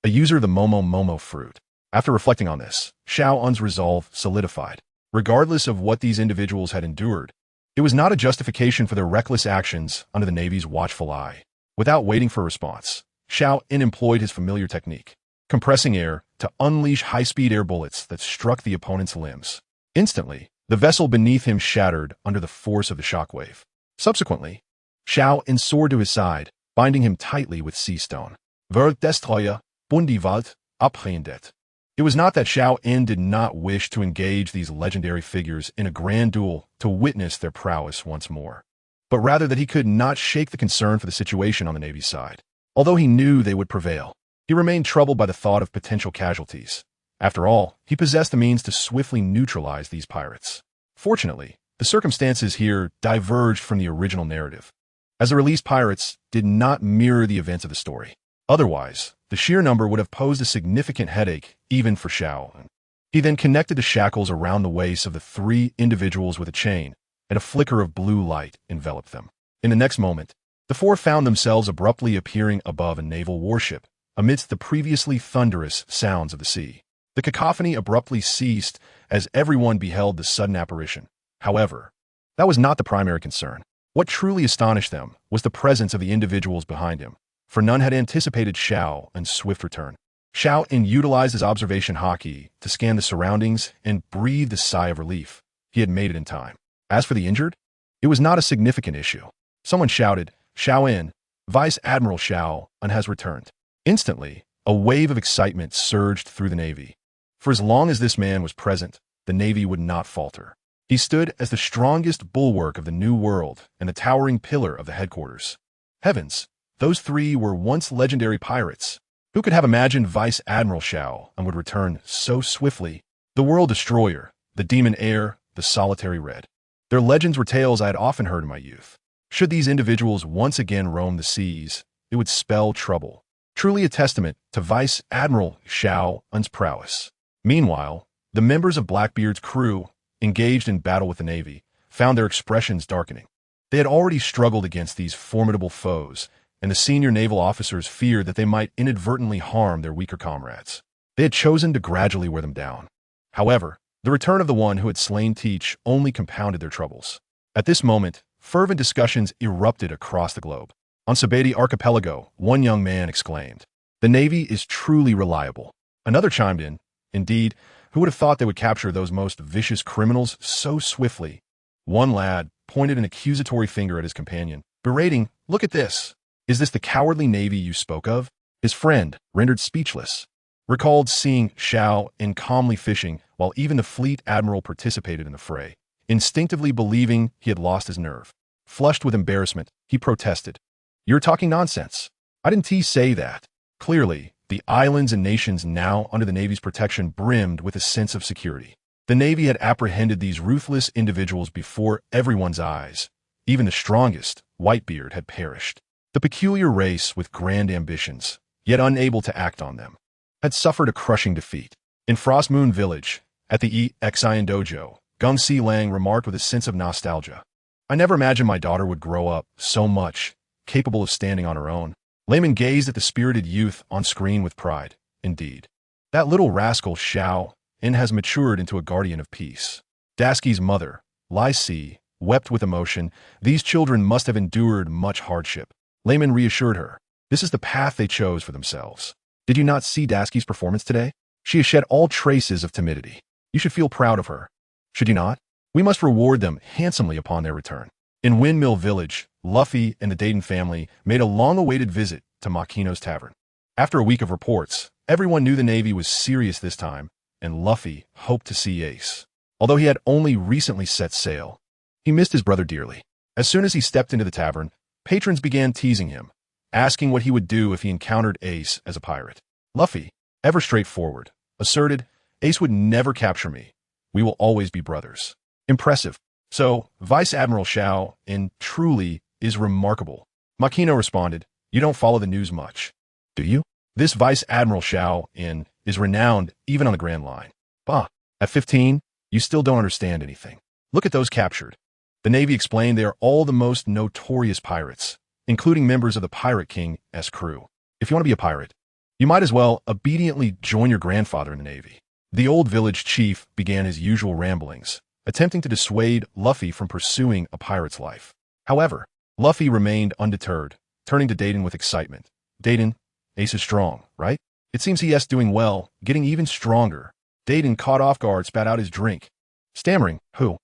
a user of the Momo fruit. After reflecting on this, Shao Un's resolve solidified. Regardless of what these individuals had endured, it was not a justification for their reckless actions under the Navy's watchful eye. Without waiting for a response, Shao Un employed his familiar technique, compressing air to unleash high-speed air bullets that struck the opponent's limbs. Instantly, the vessel beneath him shattered under the force of the shockwave. Subsequently, Shao Un soared to his side, binding him tightly with sea stone. Destroyer, Bundywald, abgehendet. It was not that Shao Un did not wish to engage these legendary figures in a grand duel to witness their prowess once more, but rather that he could not shake the concern for the situation on the Navy's side. Although he knew they would prevail, he remained troubled by the thought of potential casualties. After all, he possessed the means to swiftly neutralize these pirates. Fortunately, the circumstances here diverged from the original narrative, as the released pirates did not mirror the events of the story. Otherwise, the sheer number would have posed a significant headache even for Shao Un. He then connected the shackles around the waists of the three individuals with a chain, and a flicker of blue light enveloped them. In the next moment, the four found themselves abruptly appearing above a naval warship, amidst the previously thunderous sounds of the sea. The cacophony abruptly ceased as everyone beheld the sudden apparition. However, that was not the primary concern. What truly astonished them was the presence of the individuals behind him, for none had anticipated Shao Un's swift return. Shao Un utilized his observation hockey to scan the surroundings and breathed a sigh of relief. He had made it in time. As for the injured, it was not a significant issue. Someone shouted, "Shao Un, Vice Admiral Shao Un has returned." Instantly, a wave of excitement surged through the Navy. For as long as this man was present, the Navy would not falter. He stood as the strongest bulwark of the New World and the towering pillar of the headquarters. Heavens, those three were once legendary pirates. Who could have imagined Vice Admiral Shao Un would return so swiftly? The World Destroyer, the Demon Air, the Solitary Red. Their legends were tales I had often heard in my youth. Should these individuals once again roam the seas, it would spell trouble. Truly a testament to Vice Admiral Shao Un's prowess. Meanwhile, the members of Blackbeard's crew, engaged in battle with the Navy, found their expressions darkening. They had already struggled against these formidable foes, and the senior naval officers feared that they might inadvertently harm their weaker comrades. They had chosen to gradually wear them down. However, the return of the one who had slain Teach only compounded their troubles. At this moment, fervent discussions erupted across the globe. On Sabeti Archipelago, one young man exclaimed, "The Navy is truly reliable." Another chimed in, "Indeed, who would have thought they would capture those most vicious criminals so swiftly?" One lad pointed an accusatory finger at his companion, berating, "Look at this. Is this the cowardly Navy you spoke of?" His friend, rendered speechless, recalled seeing Shao Un calmly fishing while even the fleet admiral participated in the fray, instinctively believing he had lost his nerve. Flushed with embarrassment, he protested, "You're talking nonsense. I didn't say that." Clearly, the islands and nations now under the Navy's protection brimmed with a sense of security. The Navy had apprehended these ruthless individuals before everyone's eyes. Even the strongest, Whitebeard, had perished. The peculiar race with grand ambitions, yet unable to act on them, had suffered a crushing defeat. In Frost Moon Village, at the Exian Dojo, Gung Si Lang remarked with a sense of nostalgia, "I never imagined my daughter would grow up so much, capable of standing on her own." Layman gazed at the spirited youth on screen with pride. Indeed, that little rascal Shao Un has matured into a guardian of peace. Dasky's mother, Lai Si, wept with emotion. These children must have endured much hardship. Layman reassured her. This is the path they chose for themselves. Did you not see Dasky's performance today? She has shed all traces of timidity. You should feel proud of her. Should you not? We must reward them handsomely upon their return. In Windmill Village, Luffy and the Dayton family made a long-awaited visit to Makino's tavern. After a week of reports, everyone knew the Navy was serious this time, and Luffy hoped to see Ace. Although he had only recently set sail, he missed his brother dearly. As soon as he stepped into the tavern, patrons began teasing him, asking what he would do if he encountered Ace as a pirate. Luffy, ever straightforward, asserted, "Ace would never capture me. We will always be brothers." Impressive. So, Vice Admiral Shao, in truly, is remarkable. Makino responded, "You don't follow the news much, do you? This Vice Admiral Shao, in, is renowned even on the Grand Line. Bah, at 15, you still don't understand anything. Look at those captured." The Navy explained they are all the most notorious pirates, including members of the Pirate King's crew. If you want to be a pirate, you might as well obediently join your grandfather in the Navy. The old village chief began his usual ramblings, attempting to dissuade Luffy from pursuing a pirate's life. However, Luffy remained undeterred, turning to Dayton with excitement. "Dayton, Ace is strong, right? It seems he's doing well, getting even stronger." Dayton, caught off guard, spat out his drink, stammering, Who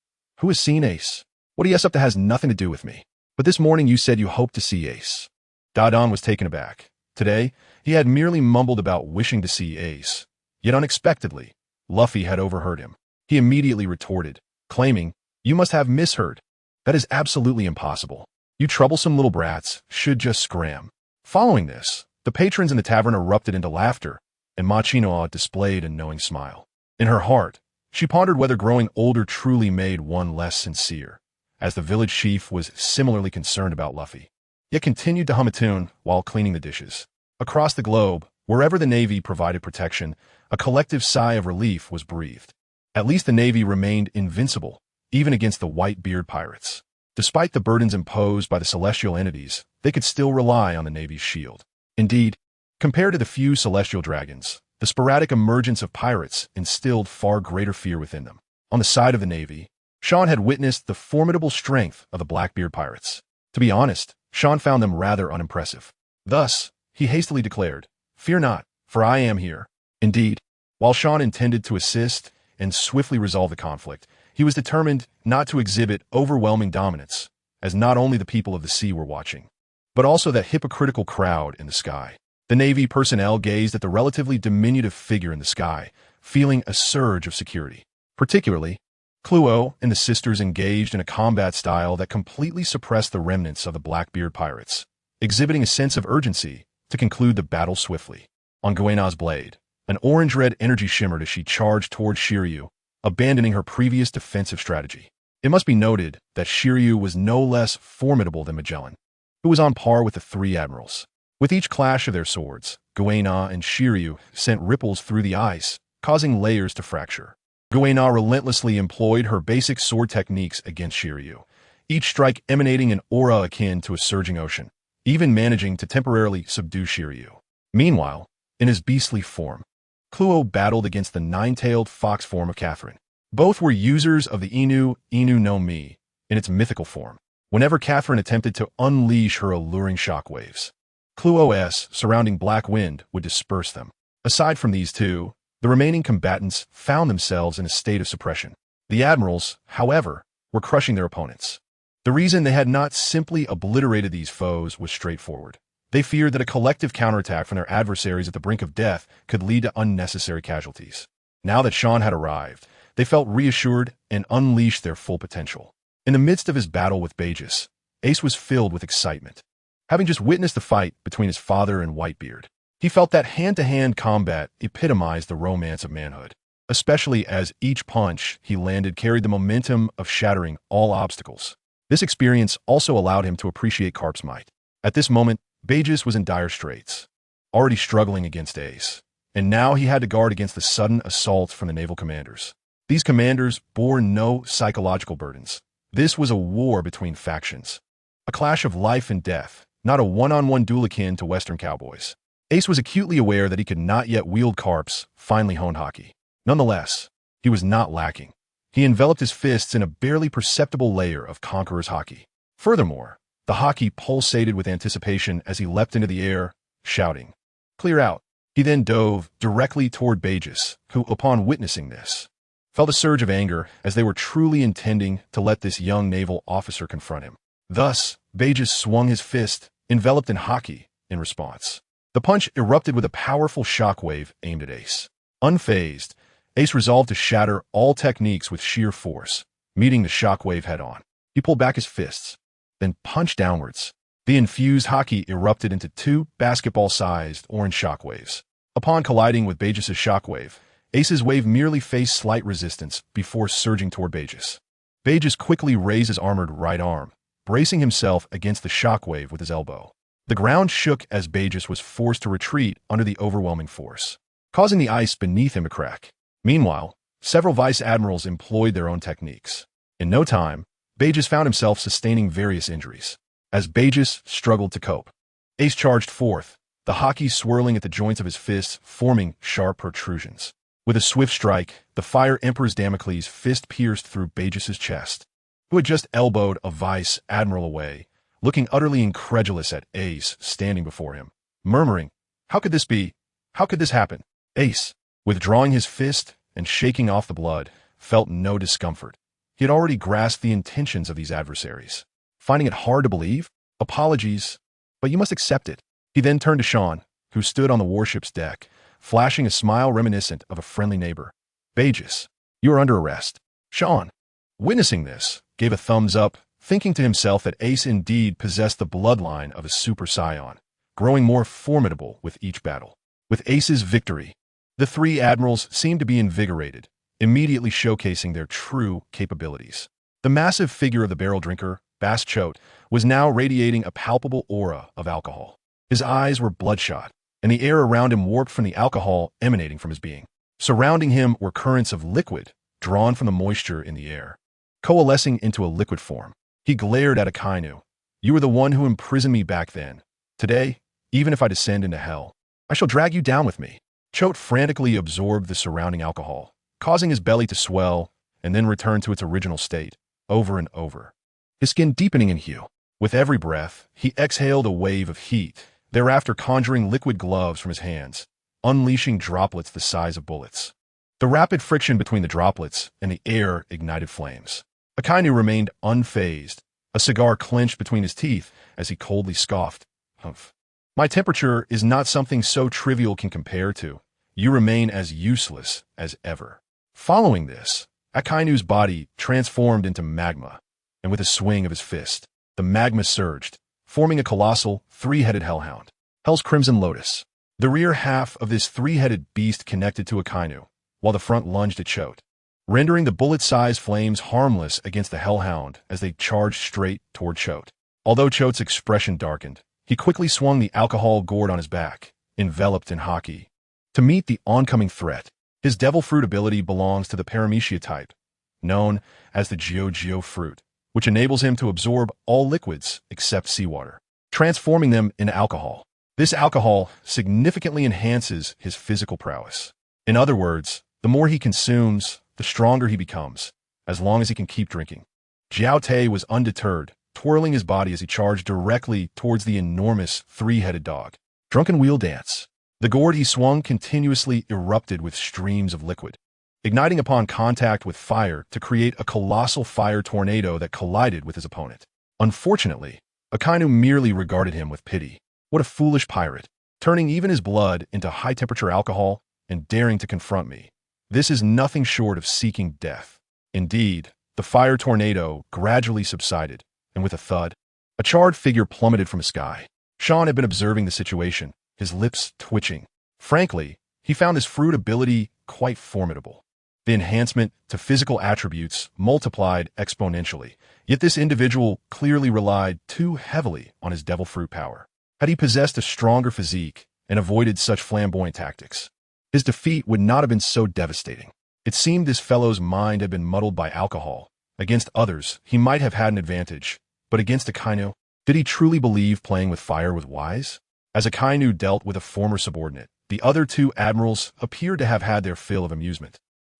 has seen Ace? What he has up to has nothing to do with me. But this morning you said you hoped to see Ace." Dadon was taken aback. Today, he had merely mumbled about wishing to see Ace. Yet unexpectedly, Luffy had overheard him. He immediately retorted, claiming, "You must have misheard. That is absolutely impossible. You troublesome little brats should just scram." Following this, the patrons in the tavern erupted into laughter, and Machino displayed a knowing smile. In her heart, she pondered whether growing older truly made one less sincere, as the village chief was similarly concerned about Luffy, yet continued to hum a tune while cleaning the dishes. Across the globe, wherever the Navy provided protection, a collective sigh of relief was breathed. At least the Navy remained invincible, even against the white-beard pirates. Despite the burdens imposed by the celestial entities, they could still rely on the Navy's shield. Indeed, compared to the few celestial dragons, the sporadic emergence of pirates instilled far greater fear within them. On the side of the Navy, Sean had witnessed the formidable strength of the Blackbeard pirates. To be honest, Sean found them rather unimpressive. Thus, he hastily declared, "Fear not, for I am here." Indeed, while Sean intended to assist and swiftly resolve the conflict, he was determined not to exhibit overwhelming dominance, as not only the people of the sea were watching, but also that hypocritical crowd in the sky. The Navy personnel gazed at the relatively diminutive figure in the sky, feeling a surge of security. Particularly, Cluo and the sisters engaged in a combat style that completely suppressed the remnants of the Blackbeard pirates, exhibiting a sense of urgency to conclude the battle swiftly. On Guena's blade, an orange-red energy shimmered as she charged toward Shiryu, abandoning her previous defensive strategy. It must be noted that Shiryu was no less formidable than Magellan, who was on par with the three admirals. With each clash of their swords, Guena and Shiryu sent ripples through the ice, causing layers to fracture. Guena relentlessly employed her basic sword techniques against Shiryu, each strike emanating an aura akin to a surging ocean, even managing to temporarily subdue Shiryu. Meanwhile, in his beastly form, Cluo battled against the nine-tailed fox form of Catherine. Both were users of the Inu no Mi in its mythical form. Whenever Catherine attempted to unleash her alluring shockwaves, Cluo's surrounding black wind would disperse them. Aside from these two, the remaining combatants found themselves in a state of suppression. The admirals, however, were crushing their opponents. The reason they had not simply obliterated these foes was straightforward. They feared that a collective counterattack from their adversaries at the brink of death could lead to unnecessary casualties. Now that Sean had arrived, they felt reassured and unleashed their full potential. In the midst of his battle with Bagus, Ace was filled with excitement. Having just witnessed the fight between his father and Whitebeard, he felt that hand-to-hand combat epitomized the romance of manhood, especially as each punch he landed carried the momentum of shattering all obstacles. This experience also allowed him to appreciate Carp's might. At this moment, Bagus was in dire straits, already struggling against Ace, and now he had to guard against the sudden assaults from the naval commanders. These commanders bore no psychological burdens. This was a war between factions, a clash of life and death, not a one-on-one duel akin to Western cowboys. Ace was acutely aware that he could not yet wield Carp's finely honed haki. Nonetheless, he was not lacking. He enveloped his fists in a barely perceptible layer of Conqueror's haki. Furthermore, the haki pulsated with anticipation as he leapt into the air, shouting, "Clear out." He then dove directly toward Bagus, who, upon witnessing this, felt a surge of anger as they were truly intending to let this young naval officer confront him. Thus, Bagus swung his fist, enveloped in haki, in response. The punch erupted with a powerful shockwave aimed at Ace. Unfazed, Ace resolved to shatter all techniques with sheer force, meeting the shockwave head-on. He pulled back his fists, then punched downwards. The infused haki erupted into two basketball-sized orange shockwaves. Upon colliding with Bagis's shockwave, Ace's wave merely faced slight resistance before surging toward Bagis. Bagis quickly raised his armored right arm, bracing himself against the shockwave with his elbow. The ground shook as Bagis was forced to retreat under the overwhelming force, causing the ice beneath him to crack. Meanwhile, several vice admirals employed their own techniques. In no time, Bagis found himself sustaining various injuries. As Bagis struggled to cope, Ace charged forth, the haki swirling at the joints of his fists, forming sharp protrusions. With a swift strike, the Fire Emperor's Damocles fist pierced through Bagis's chest, who had just elbowed a vice admiral away, looking utterly incredulous at Ace standing before him, murmuring, "How could this be? How could this happen?" Ace, withdrawing his fist and shaking off the blood, felt no discomfort. He had already grasped the intentions of these adversaries. Finding it hard to believe? Apologies, but you must accept it. He then turned to Sean, who stood on the warship's deck, flashing a smile reminiscent of a friendly neighbor. "Bagis, you are under arrest." Sean, witnessing this, gave a thumbs up, thinking to himself that Ace indeed possessed the bloodline of a super scion, growing more formidable with each battle. With Ace's victory, the three admirals seemed to be invigorated, immediately showcasing their true capabilities. The massive figure of the barrel drinker, Bas Choate, was now radiating a palpable aura of alcohol. His eyes were bloodshot, and the air around him warped from the alcohol emanating from his being. Surrounding him were currents of liquid, drawn from the moisture in the air, coalescing into a liquid form. He glared at Akainu. "You were the one who imprisoned me back then. Today, even if I descend into hell, I shall drag you down with me." Choate frantically absorbed the surrounding alcohol, causing his belly to swell and then return to its original state, over and over. His skin deepening in hue. With every breath, he exhaled a wave of heat, thereafter conjuring liquid gloves from his hands, unleashing droplets the size of bullets. The rapid friction between the droplets and the air ignited flames. Akainu remained unfazed, a cigar clenched between his teeth as he coldly scoffed. "Humph. My temperature is not something so trivial can compare to. You remain as useless as ever." Following this, Akainu's body transformed into magma, and with a swing of his fist, the magma surged, forming a colossal, three-headed hellhound. Hell's Crimson Lotus. The rear half of this three-headed beast connected to Akainu, while the front lunged at Choate, rendering the bullet-sized flames harmless against the hellhound as they charged straight toward Choate. Although Choate's expression darkened, he quickly swung the alcohol gourd on his back, enveloped in haki. To meet the oncoming threat, his devil fruit ability belongs to the Paramecia type, known as the Geo fruit, which enables him to absorb all liquids except seawater, transforming them into alcohol. This alcohol significantly enhances his physical prowess. In other words, the more he consumes, the stronger he becomes, as long as he can keep drinking. Jiao Te was undeterred, twirling his body as he charged directly towards the enormous three-headed dog. Drunken wheel dance. The gourd he swung continuously erupted with streams of liquid, igniting upon contact with fire to create a colossal fire tornado that collided with his opponent. Unfortunately, Akainu merely regarded him with pity. What a foolish pirate, turning even his blood into high-temperature alcohol and daring to confront me. This is nothing short of seeking death. Indeed, the fire tornado gradually subsided, and with a thud, a charred figure plummeted from the sky. Sean had been observing the situation, his lips twitching. Frankly, he found this fruit ability quite formidable. The enhancement to physical attributes multiplied exponentially, yet this individual clearly relied too heavily on his devil fruit power. Had he possessed a stronger physique and avoided such flamboyant tactics, his defeat would not have been so devastating. It seemed this fellow's mind had been muddled by alcohol. Against others, he might have had an advantage, but against Akainu, did he truly believe playing with fire was wise? As Akainu dealt with a former subordinate, the other two admirals appeared to have had their fill of amusement,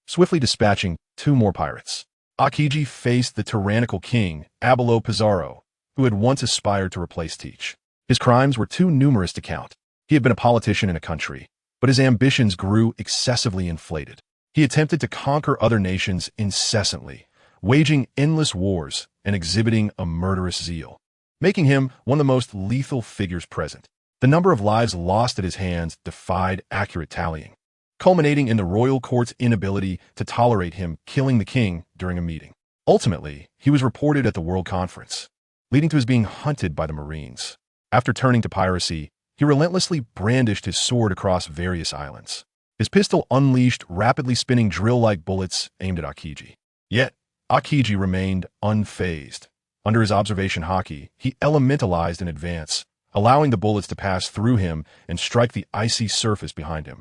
swiftly dispatching two more pirates. Akiji faced the tyrannical king, Abelo Pizarro, who had once aspired to replace Teach. His crimes were too numerous to count. He had been a politician in a country, but his ambitions grew excessively inflated. He attempted to conquer other nations incessantly, waging endless wars and exhibiting a murderous zeal, making him one of the most lethal figures present. The number of lives lost at his hands defied accurate tallying, culminating in the royal court's inability to tolerate him killing the king during a meeting. Ultimately, he was reported at the World Conference, leading to his being hunted by the Marines. After turning to piracy, he relentlessly brandished his sword across various islands. His pistol unleashed rapidly spinning drill-like bullets aimed at Akiji. Yet, Akiji remained unfazed. Under his observation haki, he elementalized in advance, allowing the bullets to pass through him and strike the icy surface behind him.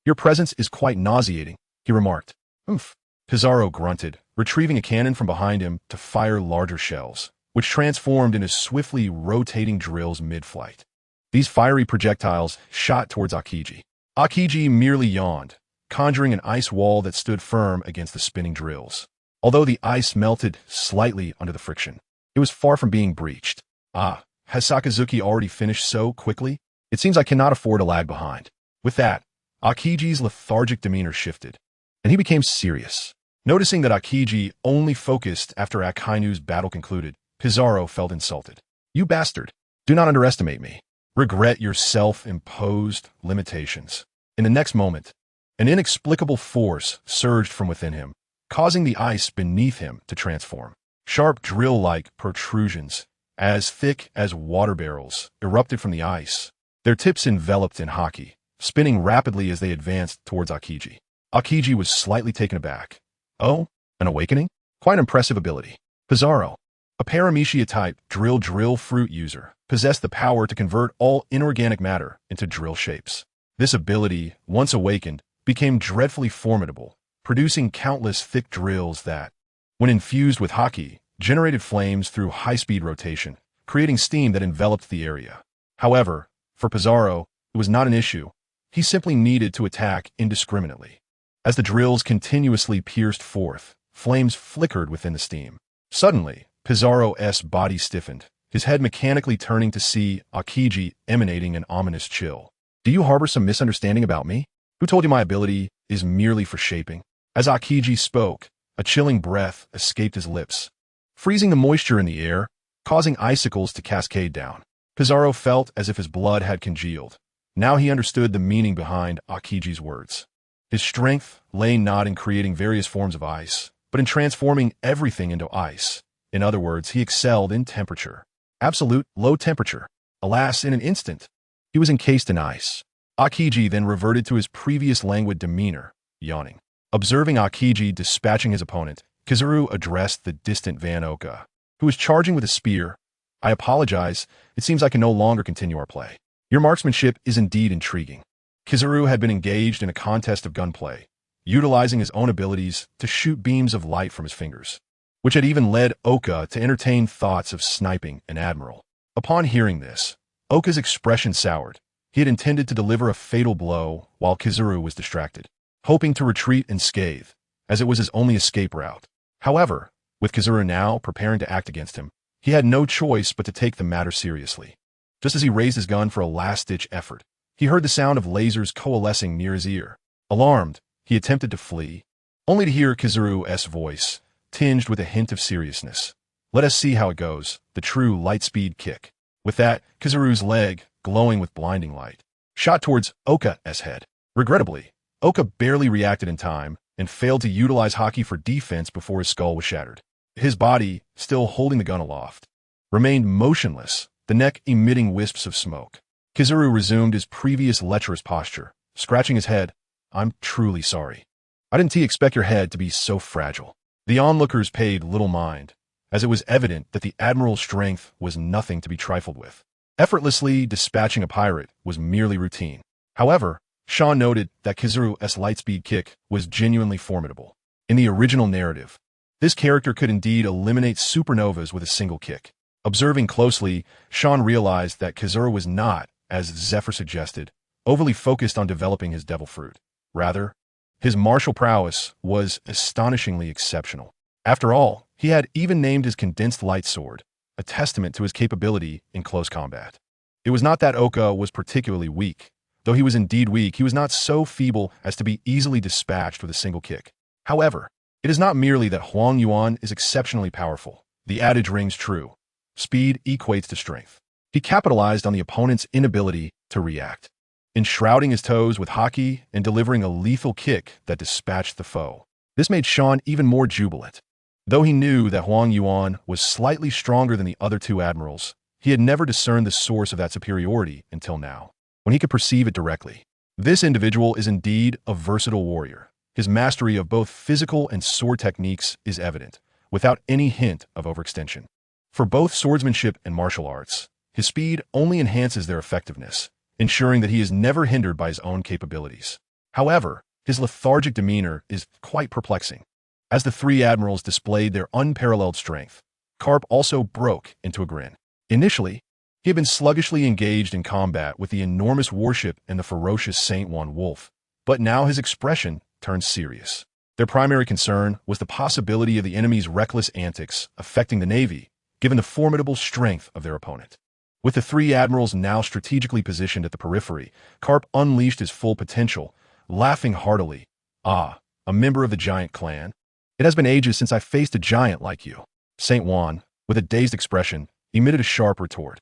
Your presence is quite nauseating, he remarked. Oomph. Pizarro grunted, retrieving a cannon from behind him to fire larger shells, which transformed into swiftly rotating drills mid-flight. These fiery projectiles shot towards Akiji. Akiji merely yawned, conjuring an ice wall that stood firm against the spinning drills. Although the ice melted slightly under the friction, it was far from being breached. Has Sakazuki already finished so quickly? It seems I cannot afford to lag behind. With that, Akiji's lethargic demeanor shifted, and he became serious. Noticing that Akiji only focused after Akainu's battle concluded, Pizarro felt insulted. You bastard! Do not underestimate me. Regret your self-imposed limitations. In the next moment, an inexplicable force surged from within him, causing the ice beneath him to transform. Sharp drill-like protrusions, as thick as water barrels, erupted from the ice, their tips enveloped in haki, spinning rapidly as they advanced towards Akiji. Akiji was slightly taken aback. Oh, an awakening? Quite impressive ability. Pizarro, a Paramecia-type drill fruit user, possessed the power to convert all inorganic matter into drill shapes. This ability, once awakened, became dreadfully formidable, producing countless thick drills that, when infused with haki, generated flames through high-speed rotation, creating steam that enveloped the area. However, for Pizarro, it was not an issue. He simply needed to attack indiscriminately. As the drills continuously pierced forth, flames flickered within the steam. Suddenly, Pizarro's body stiffened, his head mechanically turning to see Akiji emanating an ominous chill. Do you harbor some misunderstanding about me? Who told you my ability is merely for shaping? As Akiji spoke, a chilling breath escaped his lips, freezing the moisture in the air, causing icicles to cascade down. Pizarro felt as if his blood had congealed. Now he understood the meaning behind Akiji's words. His strength lay not in creating various forms of ice, but in transforming everything into ice. In other words, he excelled in temperature. Absolute low temperature. Alas, in an instant, he was encased in ice. Akiji then reverted to his previous languid demeanor, yawning. Observing Akiji dispatching his opponent, Kizaru addressed the distant Van Oka, who was charging with a spear. I apologize. It seems I can no longer continue our play. Your marksmanship is indeed intriguing. Kizaru had been engaged in a contest of gunplay, utilizing his own abilities to shoot beams of light from his fingers, which had even led Oka to entertain thoughts of sniping an admiral. Upon hearing this, Oka's expression soured. He had intended to deliver a fatal blow while Kizaru was distracted, hoping to retreat unscathed, as it was his only escape route. However, with Kizaru now preparing to act against him, he had no choice but to take the matter seriously. Just as he raised his gun for a last-ditch effort, he heard the sound of lasers coalescing near his ear. Alarmed, he attempted to flee, only to hear Kizaru's voice, tinged with a hint of seriousness. Let us see how it goes, the true light-speed kick. With that, Kizaru's leg, glowing with blinding light, shot towards Oka's head. Regrettably, Oka barely reacted in time and failed to utilize haki for defense before his skull was shattered. His body, still holding the gun aloft, remained motionless, the neck emitting wisps of smoke. Kizaru resumed his previous lecherous posture, scratching his head. I'm truly sorry. I didn't expect your head to be so fragile. The onlookers paid little mind, as it was evident that the admiral's strength was nothing to be trifled with. Effortlessly dispatching a pirate was merely routine. However, Shaw noted that Kizaru's lightspeed kick was genuinely formidable. In the original narrative, this character could indeed eliminate supernovas with a single kick. Observing closely, Sean realized that Kizaru was not, as Zephyr suggested, overly focused on developing his devil fruit. Rather, his martial prowess was astonishingly exceptional. After all, he had even named his condensed light sword, a testament to his capability in close combat. It was not that Oka was particularly weak. Though he was indeed weak, he was not so feeble as to be easily dispatched with a single kick. However, it is not merely that Huang Yuan is exceptionally powerful. The adage rings true. Speed equates to strength. He capitalized on the opponent's inability to react, enshrouding his toes with haki and delivering a lethal kick that dispatched the foe. This made Sean even more jubilant. Though he knew that Huang Yuan was slightly stronger than the other two admirals, he had never discerned the source of that superiority until now, when he could perceive it directly. This individual is indeed a versatile warrior. His mastery of both physical and sword techniques is evident, without any hint of overextension. For both swordsmanship and martial arts, his speed only enhances their effectiveness, ensuring that he is never hindered by his own capabilities. However, his lethargic demeanor is quite perplexing. As the three admirals displayed their unparalleled strength, Karp also broke into a grin. Initially, he had been sluggishly engaged in combat with the enormous warship and the ferocious Saint Juan Wolf, but now his expression turned serious. Their primary concern was the possibility of the enemy's reckless antics affecting the Navy, given the formidable strength of their opponent. With the three admirals now strategically positioned at the periphery, Karp unleashed his full potential, laughing heartily. "Ah, a member of the giant clan? It has been ages since I faced a giant like you." Saint Juan, with a dazed expression, emitted a sharp retort.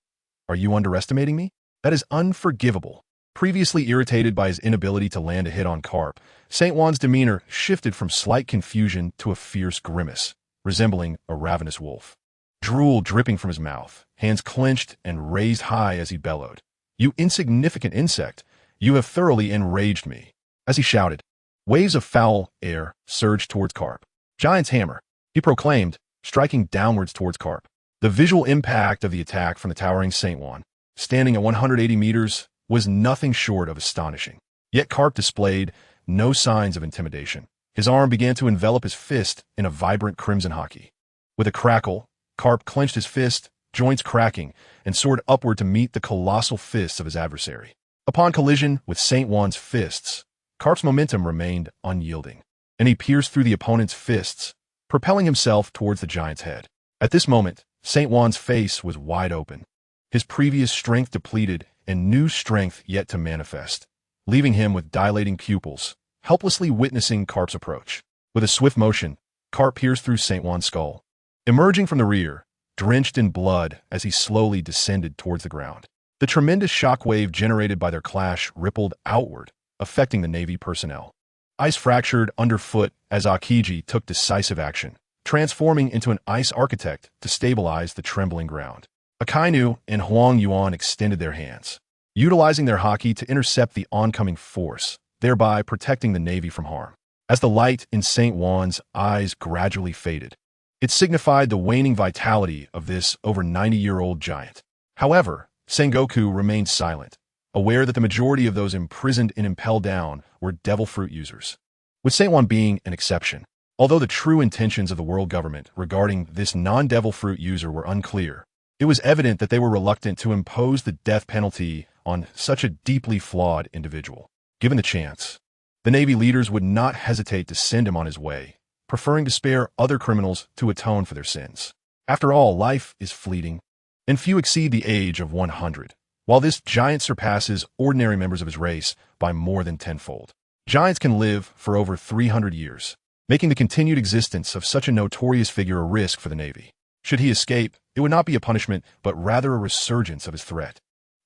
"Are you underestimating me? That is unforgivable." Previously irritated by his inability to land a hit on Karp, Saint Juan's demeanor shifted from slight confusion to a fierce grimace, resembling a ravenous wolf. Drool dripping from his mouth, hands clenched and raised high as he bellowed. "You insignificant insect, you have thoroughly enraged me." As he shouted, waves of foul air surged towards Karp. "Giant's hammer," he proclaimed, striking downwards towards Karp. The visual impact of the attack from the towering Saint Juan, standing at 180 meters, was nothing short of astonishing. Yet Karp displayed no signs of intimidation. His arm began to envelop his fist in a vibrant crimson haki. With a crackle, Karp clenched his fist, joints cracking, and soared upward to meet the colossal fists of his adversary. Upon collision with Saint Juan's fists, Karp's momentum remained unyielding, and he pierced through the opponent's fists, propelling himself towards the giant's head. At this moment, Saint Juan's face was wide open, his previous strength depleted and new strength yet to manifest, leaving him with dilating pupils, helplessly witnessing Karp's approach. With a swift motion, Karp pierced through Saint Juan's skull, emerging from the rear, drenched in blood as he slowly descended towards the ground. The tremendous shockwave generated by their clash rippled outward, affecting the Navy personnel. Ice fractured underfoot as Akiji took decisive action, transforming into an ice architect to stabilize the trembling ground. Akainu and Huang Yuan extended their hands, utilizing their haki to intercept the oncoming force, thereby protecting the Navy from harm. As the light in Saint Juan's eyes gradually faded, it signified the waning vitality of this over 90-year-old giant. However, Sengoku remained silent, aware that the majority of those imprisoned in Impel Down were devil fruit users, with Saint Juan being an exception. Although the true intentions of the world government regarding this non-devil fruit user were unclear, it was evident that they were reluctant to impose the death penalty on such a deeply flawed individual. Given the chance, the Navy leaders would not hesitate to send him on his way, preferring to spare other criminals to atone for their sins. After all, life is fleeting, and few exceed the age of 100, while this giant surpasses ordinary members of his race by more than tenfold. Giants can live for over 300 years, making the continued existence of such a notorious figure a risk for the Navy. Should he escape, it would not be a punishment, but rather a resurgence of his threat.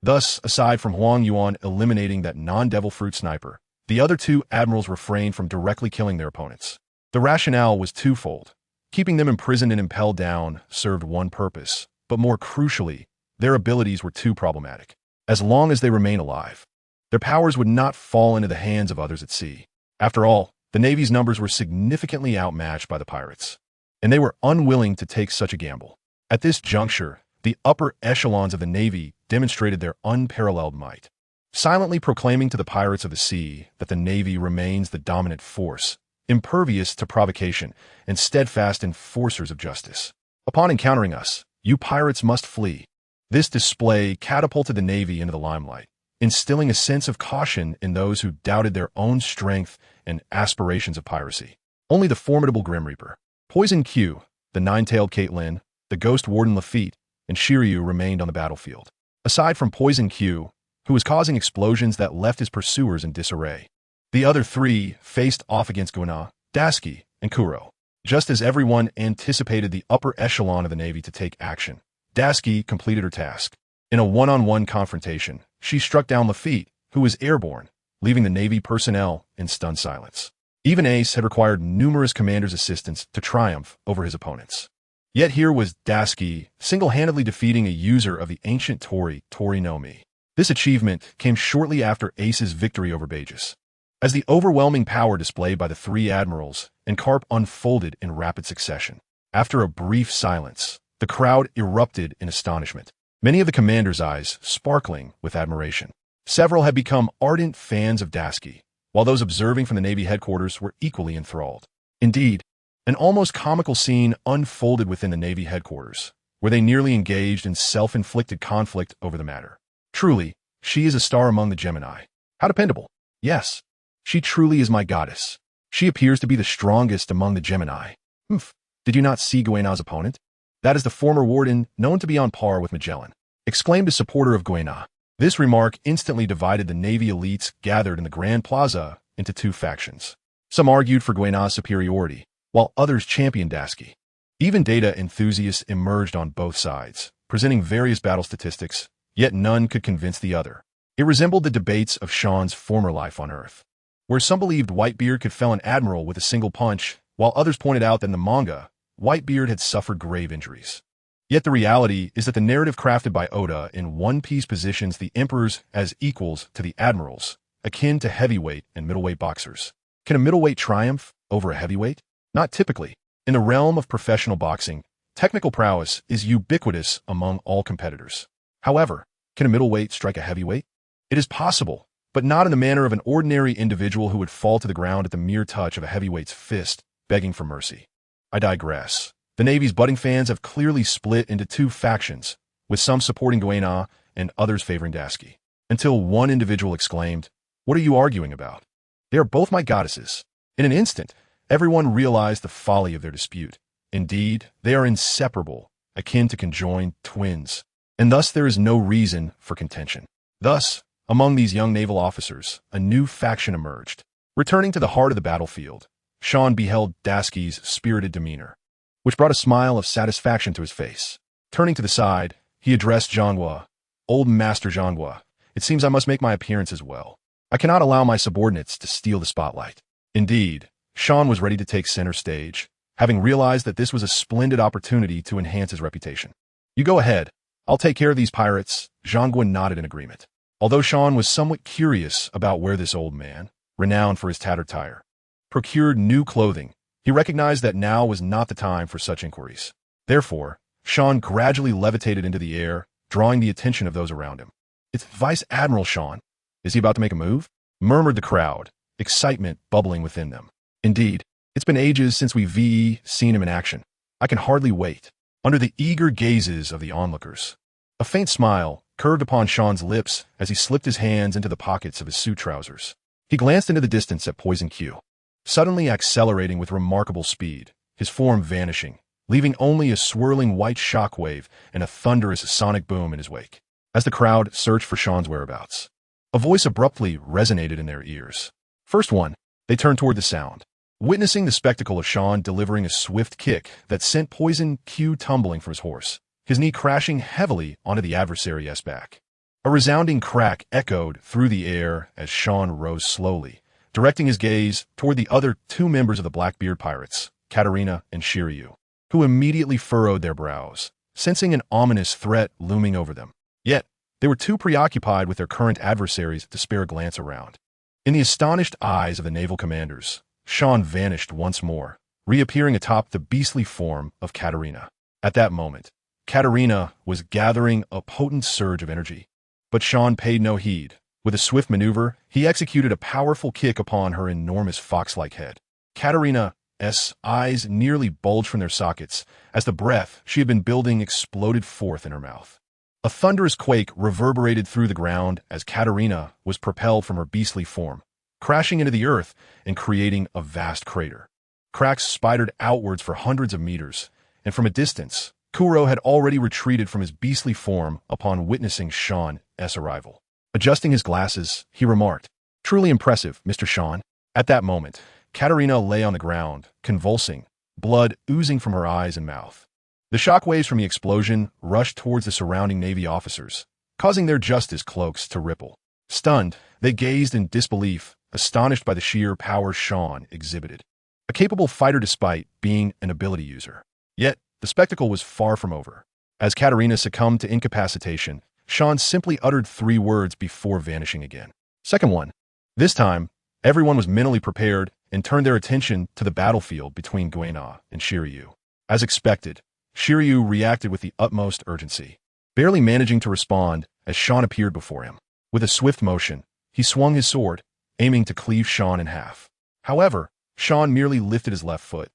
Thus, aside from Huang Yuan eliminating that non-devil fruit sniper, the other two admirals refrained from directly killing their opponents. The rationale was twofold. Keeping them imprisoned and impelled down served one purpose, but more crucially, their abilities were too problematic. As long as they remain alive, their powers would not fall into the hands of others at sea. After all, the Navy's numbers were significantly outmatched by the pirates, and they were unwilling to take such a gamble. At this juncture, the upper echelons of the Navy demonstrated their unparalleled might, silently proclaiming to the pirates of the sea that the Navy remains the dominant force, impervious to provocation and steadfast enforcers of justice. Upon encountering us, you pirates must flee. This display catapulted the Navy into the limelight, instilling a sense of caution in those who doubted their own strength and aspirations of piracy. Only the formidable Grim Reaper, Poison Q, the nine-tailed Caitlin, the Ghost Warden Lafitte, and Shiryu remained on the battlefield. Aside from Poison Q, who was causing explosions that left his pursuers in disarray, the other three faced off against Guna, Daisuke, and Kuro. Just as everyone anticipated the upper echelon of the Navy to take action, Daisuke completed her task, In a one-on-one confrontation, she struck down Lafitte, who was airborne, leaving the Navy personnel in stunned silence. Even Ace had required numerous commanders' assistance to triumph over his opponents. Yet here was Dasky single-handedly defeating a user of the ancient Tori no Mi. This achievement came shortly after Ace's victory over Bages. As the overwhelming power displayed by the three admirals and Carp unfolded in rapid succession. After a brief silence, the crowd erupted in astonishment, many of the commanders' eyes sparkling with admiration. Several had become ardent fans of Dasky, while those observing from the Navy headquarters were equally enthralled. Indeed, an almost comical scene unfolded within the Navy headquarters, where they nearly engaged in self-inflicted conflict over the matter. Truly, she is a star among the Gemini. How dependable. Yes, she truly is my goddess. She appears to be the strongest among the Gemini. Humph. Did you not see Guéna's opponent? That is the former warden known to be on par with Magellan, exclaimed a supporter of Guéna. This remark instantly divided the Navy elites gathered in the Grand Plaza into two factions. Some argued for Guéna's superiority, while others championed Dasky. Even data enthusiasts emerged on both sides, presenting various battle statistics, yet none could convince the other. It resembled the debates of Sean's former life on Earth, where some believed Whitebeard could fell an admiral with a single punch, while others pointed out that in the manga, Whitebeard had suffered grave injuries. Yet the reality is that the narrative crafted by Oda in One Piece positions the emperors as equals to the admirals, akin to heavyweight and middleweight boxers. Can a middleweight triumph over a heavyweight? Not typically. In the realm of professional boxing, technical prowess is ubiquitous among all competitors. However, can a middleweight strike a heavyweight? It is possible, but not in the manner of an ordinary individual who would fall to the ground at the mere touch of a heavyweight's fist, begging for mercy. I digress. The Navy's budding fans have clearly split into two factions, with some supporting Guéna and others favoring Dasky, until one individual exclaimed, "What are you arguing about? They are both my goddesses." In an instant, everyone realized the folly of their dispute. Indeed, they are inseparable, akin to conjoined twins, and thus there is no reason for contention. Thus, among these young naval officers, a new faction emerged. Returning to the heart of the battlefield, Sean beheld Dasky's spirited demeanor, which brought a smile of satisfaction to his face. Turning to the side, he addressed Zhanghua. "Old Master Zhanghua, it seems I must make my appearance as well. I cannot allow my subordinates to steal the spotlight." Indeed, Sean was ready to take center stage, having realized that this was a splendid opportunity to enhance his reputation. "You go ahead. I'll take care of these pirates." Zhanghua nodded in agreement. Although Sean was somewhat curious about where this old man, renowned for his tattered attire, procured new clothing, he recognized that now was not the time for such inquiries. Therefore, Sean gradually levitated into the air, drawing the attention of those around him. "It's Vice Admiral Sean. Is he about to make a move?" murmured the crowd, excitement bubbling within them. "Indeed, it's been ages since we've seen him in action. I can hardly wait." Under the eager gazes of the onlookers, a faint smile curved upon Sean's lips as he slipped his hands into the pockets of his suit trousers. He glanced into the distance at Poison Q, suddenly accelerating with remarkable speed, his form vanishing, leaving only a swirling white shockwave and a thunderous sonic boom in his wake. As the crowd searched for Sean's whereabouts, a voice abruptly resonated in their ears. First one, they turned toward the sound, witnessing the spectacle of Sean delivering a swift kick that sent Poison Q tumbling from his horse, his knee crashing heavily onto the adversary's back. A resounding crack echoed through the air as Sean rose slowly, directing his gaze toward the other two members of the Blackbeard pirates, Katarina and Shiryu, who immediately furrowed their brows, sensing an ominous threat looming over them. Yet, they were too preoccupied with their current adversaries to spare a glance around. In the astonished eyes of the naval commanders, Sean vanished once more, reappearing atop the beastly form of Katarina. At that moment, Katarina was gathering a potent surge of energy, but Sean paid no heed. With a swift maneuver, he executed a powerful kick upon her enormous fox-like head. Katarina's eyes nearly bulged from their sockets as the breath she had been building exploded forth in her mouth. A thunderous quake reverberated through the ground as Katarina was propelled from her beastly form, crashing into the earth and creating a vast crater. Cracks spidered outwards for hundreds of meters, and from a distance, Kuro had already retreated from his beastly form upon witnessing Sean's arrival. Adjusting his glasses, he remarked, "Truly impressive, Mr. Sean." At that moment, Katarina lay on the ground, convulsing, blood oozing from her eyes and mouth. The shockwaves from the explosion rushed towards the surrounding Navy officers, causing their justice cloaks to ripple. Stunned, they gazed in disbelief, astonished by the sheer power Sean exhibited. A capable fighter despite being an ability user. Yet, the spectacle was far from over. As Katarina succumbed to incapacitation, Sean simply uttered 3 words before vanishing again. Second one. This time, everyone was mentally prepared and turned their attention to the battlefield between Guena and Shiryu. As expected, Shiryu reacted with the utmost urgency, barely managing to respond as Sean appeared before him. With a swift motion, he swung his sword, aiming to cleave Sean in half. However, Sean merely lifted his left foot,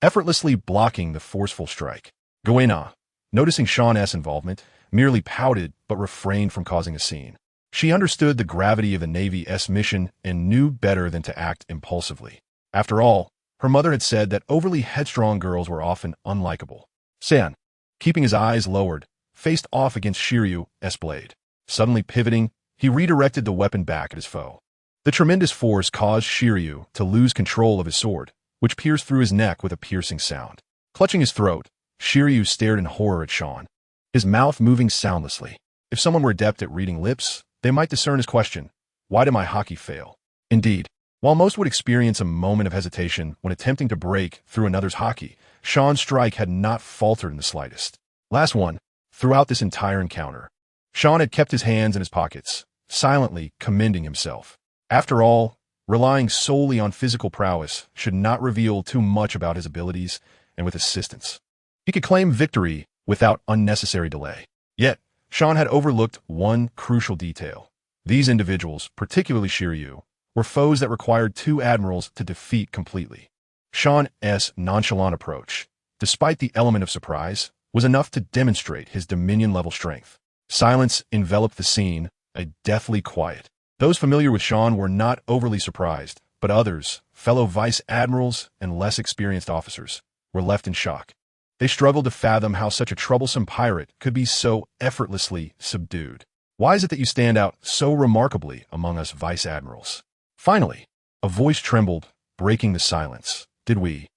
effortlessly blocking the forceful strike. Guena, noticing Sean's involvement, merely pouted but refrained from causing a scene. She understood the gravity of the Navy's mission and knew better than to act impulsively. After all, her mother had said that overly headstrong girls were often unlikable. San, keeping his eyes lowered, faced off against Shiryu's blade. Suddenly pivoting, he redirected the weapon back at his foe. The tremendous force caused Shiryu to lose control of his sword, which pierced through his neck with a piercing sound. Clutching his throat, Shiryu stared in horror at Sean, his mouth moving soundlessly. If someone were adept at reading lips, they might discern his question, "Why did my haki fail?" Indeed, while most would experience a moment of hesitation when attempting to break through another's haki, Sean's strike had not faltered in the slightest. Last one, throughout this entire encounter, Sean had kept his hands in his pockets, silently commending himself. After all, relying solely on physical prowess should not reveal too much about his abilities, and with assistance, he could claim victory without unnecessary delay. Yet, Sean had overlooked one crucial detail. These individuals, particularly Shiryu, were foes that required 2 admirals to defeat completely. Sean's nonchalant approach, despite the element of surprise, was enough to demonstrate his Dominion-level strength. Silence enveloped the scene, a deathly quiet. Those familiar with Sean were not overly surprised, but others, fellow vice admirals and less experienced officers, were left in shock. They struggled to fathom how such a troublesome pirate could be so effortlessly subdued. Why is it that you stand out so remarkably among us vice admirals? Finally, a voice trembled, breaking the silence. Did we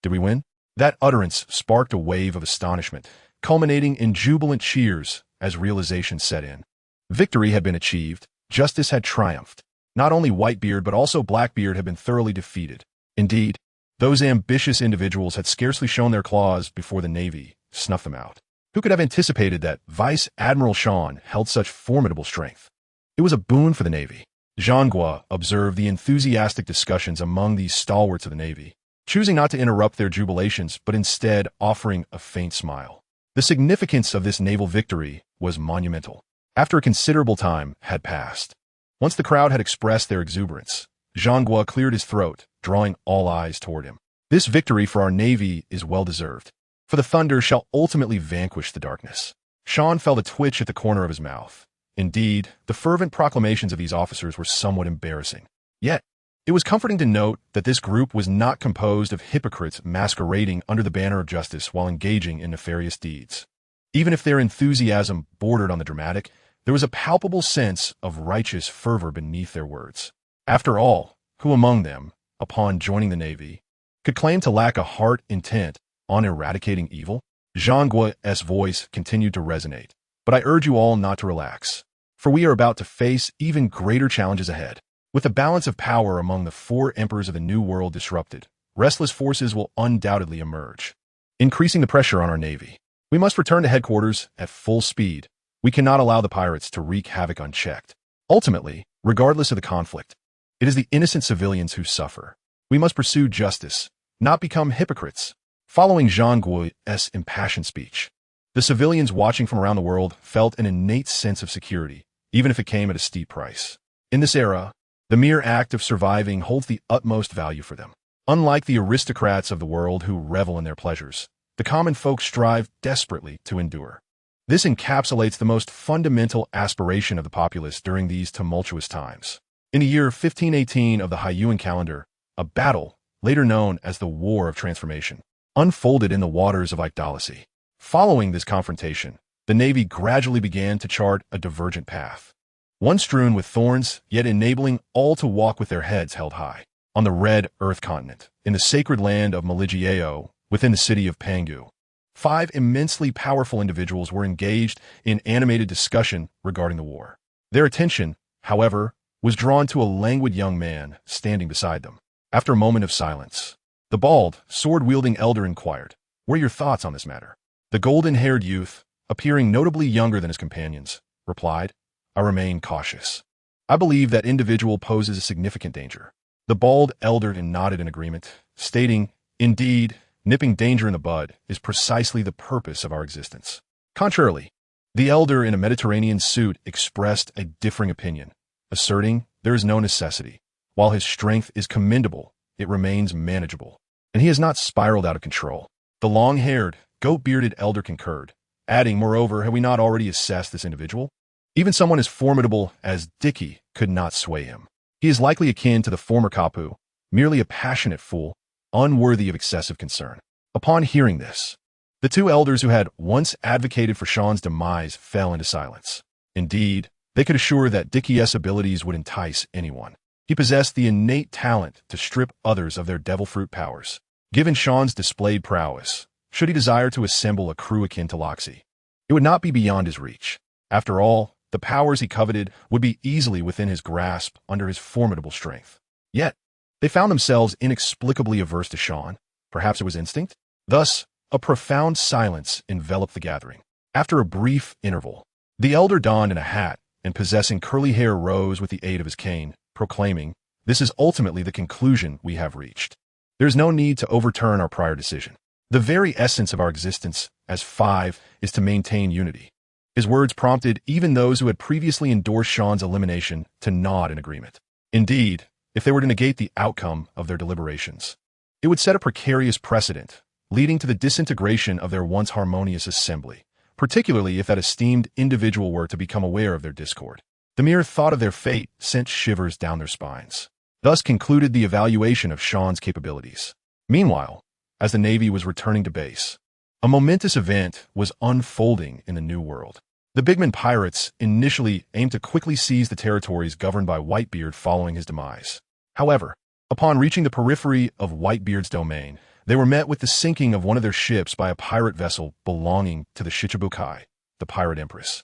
win? That utterance sparked a wave of astonishment, culminating in jubilant cheers as realization set in. Victory had been achieved. Justice had triumphed. Not only Whitebeard but also Blackbeard had been thoroughly defeated. Indeed, those ambitious individuals had scarcely shown their claws before the Navy snuffed them out. Who could have anticipated that Vice Admiral Sean held such formidable strength? It was a boon for the Navy. Zhangguo observed the enthusiastic discussions among these stalwarts of the Navy, choosing not to interrupt their jubilations but instead offering a faint smile. The significance of this naval victory was monumental. After a considerable time had passed, once the crowd had expressed their exuberance, Zhangguo cleared his throat, drawing all eyes toward him. This victory for our Navy is well-deserved, for the thunder shall ultimately vanquish the darkness. Sean felt a twitch at the corner of his mouth. Indeed, the fervent proclamations of these officers were somewhat embarrassing. Yet, it was comforting to note that this group was not composed of hypocrites masquerading under the banner of justice while engaging in nefarious deeds. Even if their enthusiasm bordered on the dramatic, there was a palpable sense of righteous fervor beneath their words. After all, who among them, upon joining the Navy, could claim to lack a heart intent on eradicating evil? Zhangguo's voice continued to resonate. But I urge you all not to relax, for we are about to face even greater challenges ahead. With the balance of power among the 4 emperors of the New World disrupted, restless forces will undoubtedly emerge, increasing the pressure on our Navy. We must return to headquarters at full speed. We cannot allow the pirates to wreak havoc unchecked. Ultimately, regardless of the conflict, it is the innocent civilians who suffer. We must pursue justice, not become hypocrites. Following Zhangguo's impassioned speech, the civilians watching from around the world felt an innate sense of security, even if it came at a steep price. In this era, the mere act of surviving holds the utmost value for them. Unlike the aristocrats of the world who revel in their pleasures, the common folk strive desperately to endure. This encapsulates the most fundamental aspiration of the populace during these tumultuous times. In the year 1518 of the Haiyuan calendar, a battle, later known as the War of Transformation, unfolded in the waters of Igdalacy. Following this confrontation, the Navy gradually began to chart a divergent path, one strewn with thorns, yet enabling all to walk with their heads held high. On the Red Earth continent, in the sacred land of Maligieo, within the city of Pangu, 5 immensely powerful individuals were engaged in animated discussion regarding the war. Their attention, however, was drawn to a languid young man standing beside them. After a moment of silence, the bald, sword-wielding elder inquired, "What are your thoughts on this matter?" The golden-haired youth, appearing notably younger than his companions, replied, "I remain cautious. I believe that individual poses a significant danger." The bald elder nodded in agreement, stating, "Indeed, nipping danger in the bud is precisely the purpose of our existence." Contrarily, the elder in a Mediterranean suit expressed a differing opinion, asserting there is no necessity. While his strength is commendable, it remains manageable, and he has not spiraled out of control. The long-haired, goat-bearded elder concurred, adding, "Moreover, have we not already assessed this individual? Even someone as formidable as Dicky could not sway him. He is likely akin to the former Kapu, merely a passionate fool, unworthy of excessive concern." Upon hearing this, the two elders who had once advocated for Sean's demise fell into silence. Indeed, they could assure that Dicky's abilities would entice anyone. He possessed the innate talent to strip others of their devil fruit powers. Given Sean's displayed prowess, should he desire to assemble a crew akin to Loxy, it would not be beyond his reach. After all, the powers he coveted would be easily within his grasp under his formidable strength. Yet, they found themselves inexplicably averse to Sean. Perhaps it was instinct? Thus, a profound silence enveloped the gathering. After a brief interval, the elder donned in a hat and possessing curly hair rose with the aid of his cane, proclaiming, "This is ultimately the conclusion we have reached. There is no need to overturn our prior decision. The very essence of our existence as 5 is to maintain unity." His words prompted even those who had previously endorsed Sean's elimination to nod in agreement. Indeed, if they were to negate the outcome of their deliberations, it would set a precarious precedent, leading to the disintegration of their once harmonious assembly, particularly if that esteemed individual were to become aware of their discord. The mere thought of their fate sent shivers down their spines. Thus concluded the evaluation of Sean's capabilities. Meanwhile, as the Navy was returning to base, a momentous event was unfolding in the New World. The Bigman pirates initially aimed to quickly seize the territories governed by Whitebeard following his demise. However, upon reaching the periphery of Whitebeard's domain, they were met with the sinking of one of their ships by a pirate vessel belonging to the Shichibukai, the pirate empress.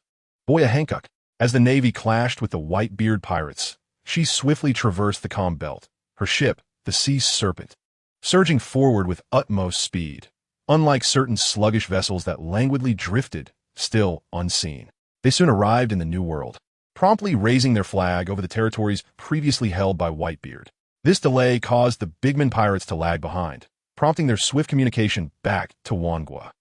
Boya Hancock, as the Navy clashed with the Whitebeard pirates, she swiftly traversed the calm belt, her ship, the Sea Serpent, surging forward with utmost speed. Unlike certain sluggish vessels that languidly drifted, still unseen, they soon arrived in the New World, promptly raising their flag over the territories previously held by Whitebeard. This delay caused the Bigman pirates to lag behind, prompting their swift communication back to Wangua.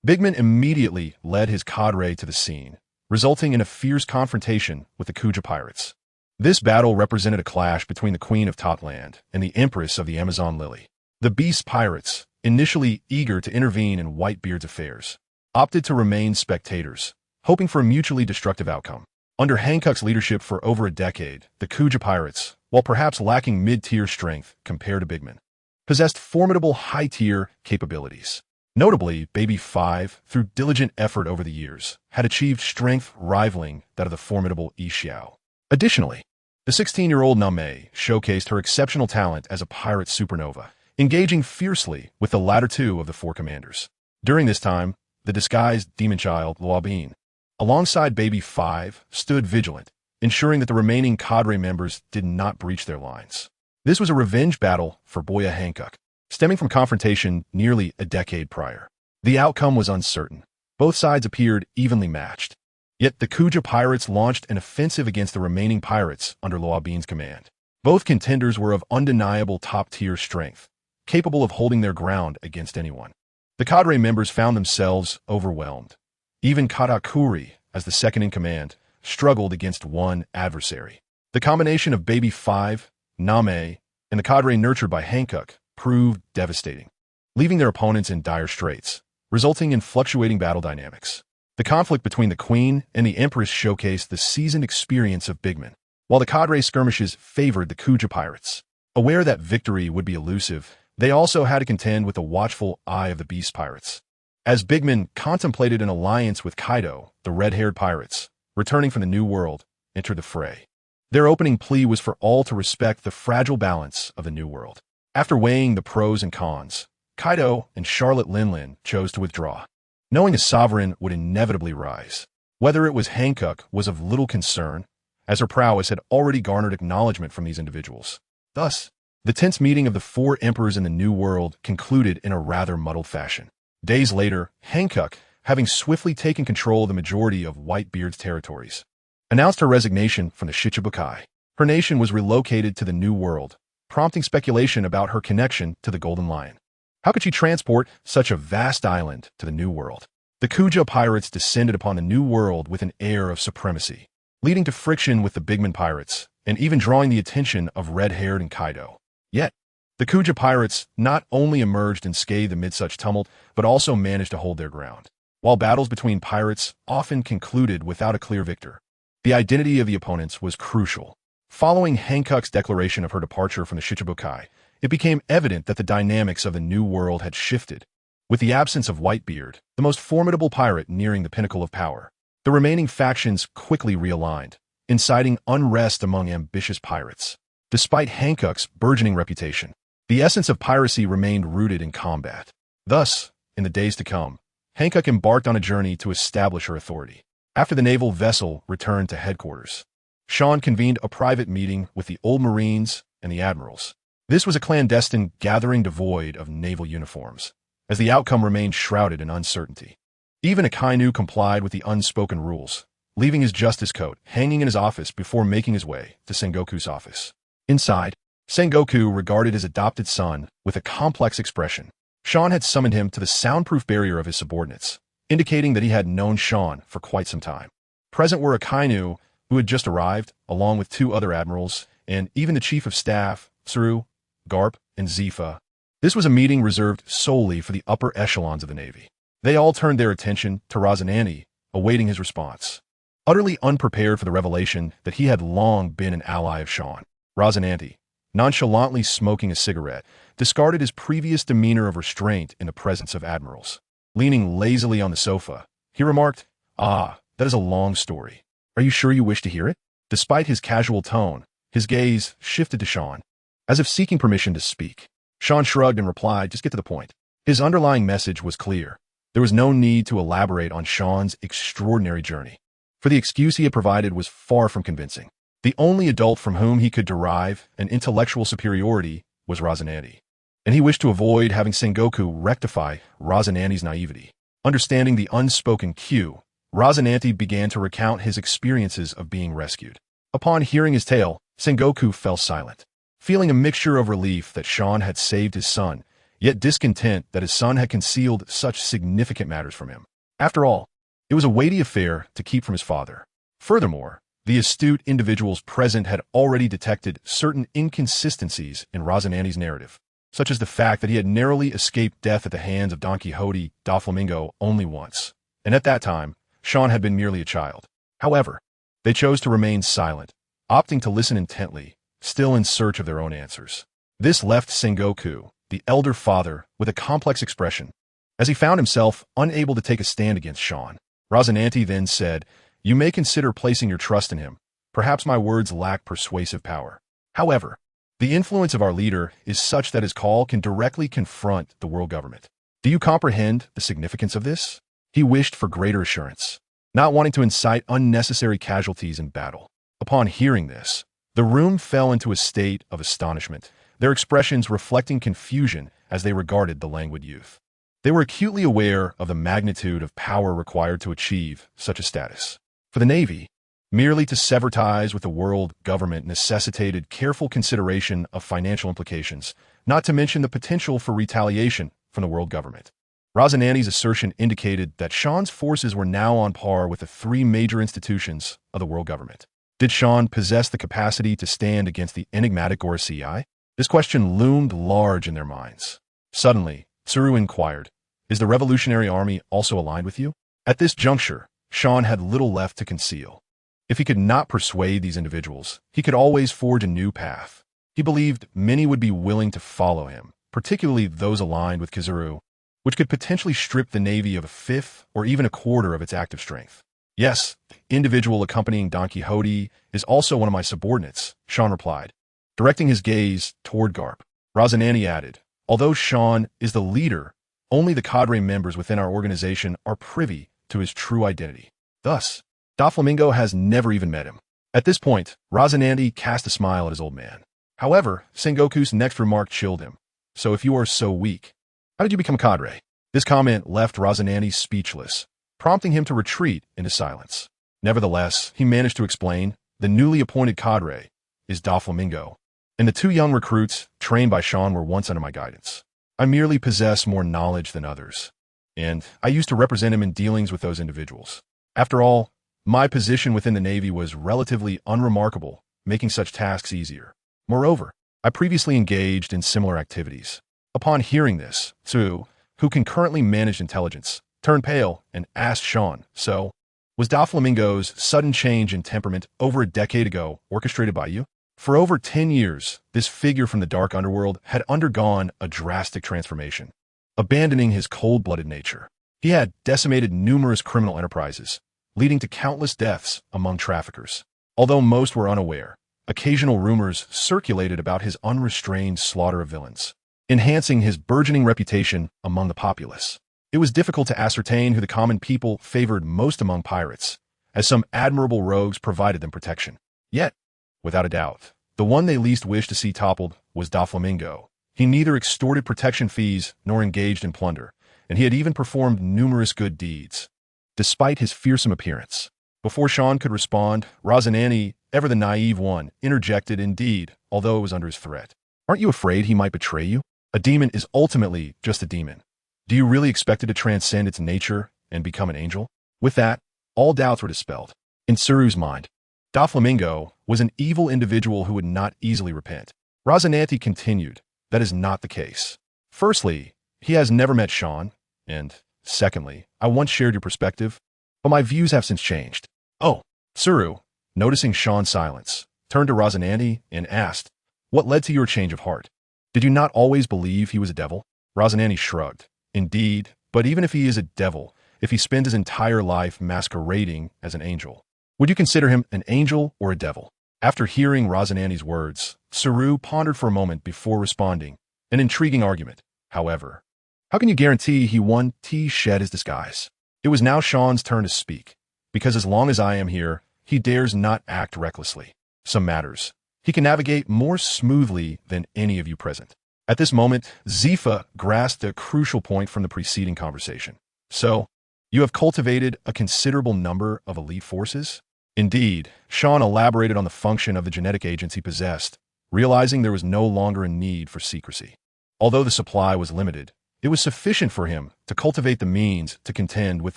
Bigman immediately led his cadre to the scene, resulting in a fierce confrontation with the Kuja pirates. This battle represented a clash between the Queen of Totland and the Empress of the Amazon Lily. The Beast pirates, initially eager to intervene in Whitebeard's affairs, opted to remain spectators, hoping for a mutually destructive outcome. Under Hancock's leadership for over a decade, the Kuja pirates, while perhaps lacking mid-tier strength compared to Bigman, possessed formidable high-tier capabilities. Notably, Baby 5, through diligent effort over the years, had achieved strength rivaling that of the formidable Yixiao. Additionally, the 16-year-old Name showcased her exceptional talent as a pirate supernova, engaging fiercely with the latter two of the 4 commanders. During this time, the disguised demon child, Luabin, alongside Baby 5, stood vigilant, ensuring that the remaining cadre members did not breach their lines. This was a revenge battle for Boya Hancock, stemming from confrontation nearly a decade prior. The outcome was uncertain. Both sides appeared evenly matched. Yet the Kuja pirates launched an offensive against the remaining pirates under Luabin's command. Both contenders were of undeniable top-tier strength, capable of holding their ground against anyone. The cadre members found themselves overwhelmed. Even Katakuri, as the second-in-command, struggled against one adversary. The combination of Baby 5, Name, and the cadre nurtured by Hancock proved devastating, leaving their opponents in dire straits, resulting in fluctuating battle dynamics. The conflict between the Queen and the Empress showcased the seasoned experience of Bigman, while the cadre skirmishes favored the Kuja pirates. Aware that victory would be elusive, they also had to contend with the watchful eye of the Beast pirates. As Bigman contemplated an alliance with Kaido, the red-haired pirates, returning from the New World, entered the fray. Their opening plea was for all to respect the fragile balance of the New World. After weighing the pros and cons, Kaido and Charlotte Linlin chose to withdraw. knowing a sovereign would inevitably rise. Whether it was Hancock was of little concern, as her prowess had already garnered acknowledgement from these individuals. Thus, the tense meeting of the four emperors in the New World concluded in a rather muddled fashion. Days later, Hancock, having swiftly taken control of the majority of Whitebeard's territories, announced her resignation from the Shichibukai. Her nation was relocated to the New World, prompting speculation about her connection to the Golden Lion. How could she transport such a vast island to the New World? The Kuja pirates descended upon the New World with an air of supremacy, leading to friction with the Bigman pirates, and even drawing the attention of Red-Haired and Kaido. Yet, the Kuja pirates not only emerged unscathed amid such tumult, but also managed to hold their ground. While battles between pirates often concluded without a clear victor, the identity of the opponents was crucial. Following Hancock's declaration of her departure from the Shichibukai, it became evident that the dynamics of the New World had shifted. With the absence of Whitebeard, the most formidable pirate nearing the pinnacle of power, the remaining factions quickly realigned, inciting unrest among ambitious pirates. Despite Hancock's burgeoning reputation, the essence of piracy remained rooted in combat. Thus, in the days to come, Hancock embarked on a journey to establish her authority. After the naval vessel returned to headquarters, Sean convened a private meeting with the old Marines and the admirals. This was a clandestine gathering devoid of naval uniforms, as the outcome remained shrouded in uncertainty. Even Akainu complied with the unspoken rules, leaving his justice coat hanging in his office before making his way to Sengoku's office. Inside, Sengoku regarded his adopted son with a complex expression. Sean had summoned him to the soundproof barrier of his subordinates, indicating that he had known Sean for quite some time. Present were Akainu, who had just arrived, along with two other admirals, and even the chief of staff, Tsuru, Garp, and Zifa. This was a meeting reserved solely for the upper echelons of the Navy. They all turned their attention to Razanani, awaiting his response. Utterly unprepared for the revelation that he had long been an ally of Sean, Razanani, nonchalantly smoking a cigarette, discarded his previous demeanor of restraint in the presence of admirals. Leaning lazily on the sofa, he remarked, "Ah, that is a long story. Are you sure you wish to hear it?" Despite his casual tone, his gaze shifted to Sean, as if seeking permission to speak. Sean shrugged and replied, "Just get to the point." His underlying message was clear. There was no need to elaborate on Sean's extraordinary journey, for the excuse he had provided was far from convincing. The only adult from whom he could derive an intellectual superiority was Razanani, and he wished to avoid having Sengoku rectify Razanani's naivety. Understanding the unspoken cue, Razanani began to recount his experiences of being rescued. Upon hearing his tale, Sengoku fell silent, feeling a mixture of relief that Sean had saved his son, yet discontent that his son had concealed such significant matters from him. After all, it was a weighty affair to keep from his father. Furthermore, the astute individuals present had already detected certain inconsistencies in Razanani's narrative, such as the fact that he had narrowly escaped death at the hands of Don Quixote da Flamingo only once, and at that time, Sean had been merely a child. However, they chose to remain silent, opting to listen intently, still in search of their own answers. This left Sengoku, the elder father, with a complex expression, as he found himself unable to take a stand against Sean. Razanani then said, "You may consider placing your trust in him. Perhaps my words lack persuasive power. However, the influence of our leader is such that his call can directly confront the world government. Do you comprehend the significance of this?" He wished for greater assurance, not wanting to incite unnecessary casualties in battle. Upon hearing this, the room fell into a state of astonishment, their expressions reflecting confusion as they regarded the languid youth. They were acutely aware of the magnitude of power required to achieve such a status. For the Navy, merely to sever ties with the world government necessitated careful consideration of financial implications, not to mention the potential for retaliation from the world government. Razanani's assertion indicated that Sean's forces were now on par with the three major institutions of the world government. Did Sean possess the capacity to stand against the enigmatic Gorosei? This question loomed large in their minds. Suddenly, Tsuru inquired, "Is the Revolutionary Army also aligned with you?" At this juncture, Sean had little left to conceal. If he could not persuade these individuals, he could always forge a new path. He believed many would be willing to follow him, particularly those aligned with Kizuru, which could potentially strip the Navy of a fifth or even a quarter of its active strength. "Yes, the individual accompanying Don Quixote is also one of my subordinates," Sean replied, directing his gaze toward Garp. Razanani added, "Although Sean is the leader Only the cadre members within our organization are privy to his true identity. Thus, Doflamingo has never even met him. At this point, Razanandi cast a smile at his old man. However, Sengoku's next remark chilled him. So if you are so weak, how did you become a cadre? This comment left Razanandi speechless, prompting him to retreat into silence. Nevertheless, he managed to explain, the newly appointed cadre is Doflamingo, and the two young recruits trained by Sean were once under my guidance. I merely possess more knowledge than others, and I used to represent him in dealings with those individuals. After all, my position within the Navy was relatively unremarkable, making such tasks easier. Moreover, I previously engaged in similar activities. Upon hearing this, Tsu, who concurrently managed intelligence, turned pale and asked Sean, so, was Doflamingo's sudden change in temperament over a decade ago orchestrated by you? For over 10 years, this figure from the dark underworld had undergone a drastic transformation, abandoning his cold-blooded nature. He had decimated numerous criminal enterprises, leading to countless deaths among traffickers. Although most were unaware, occasional rumors circulated about his unrestrained slaughter of villains, enhancing his burgeoning reputation among the populace. It was difficult to ascertain who the common people favored most among pirates, as some admirable rogues provided them protection. Yet, without a doubt, the one they least wished to see toppled was Doflamingo. He neither extorted protection fees nor engaged in plunder, and he had even performed numerous good deeds. Despite his fearsome appearance, before Sean could respond, Razanani, ever the naive one, interjected, indeed, although it was under his threat. Aren't you afraid he might betray you? A demon is ultimately just a demon. Do you really expect it to transcend its nature and become an angel? With that, all doubts were dispelled. In Suru's mind, Doflamingo was an evil individual who would not easily repent. Razananti continued, that is not the case. Firstly, he has never met Sean, and secondly, I once shared your perspective, but my views have since changed. Oh, Suru, noticing Sean's silence, turned to Razananti and asked, what led to your change of heart? Did you not always believe he was a devil? Razananti shrugged. Indeed, but even if he is a devil, if he spent his entire life masquerading as an angel, would you consider him an angel or a devil? After hearing Razananti's words, Suru pondered for a moment before responding, an intriguing argument, however. How can you guarantee he won't shed his disguise? It was now Sean's turn to speak, because as long as I am here, he dares not act recklessly. Some matters he can navigate more smoothly than any of you present. At this moment, Zifa grasped a crucial point from the preceding conversation. So, you have cultivated a considerable number of elite forces? Indeed, Sean elaborated on the function of the genetic agents he possessed, realizing there was no longer a need for secrecy. Although the supply was limited, it was sufficient for him to cultivate the means to contend with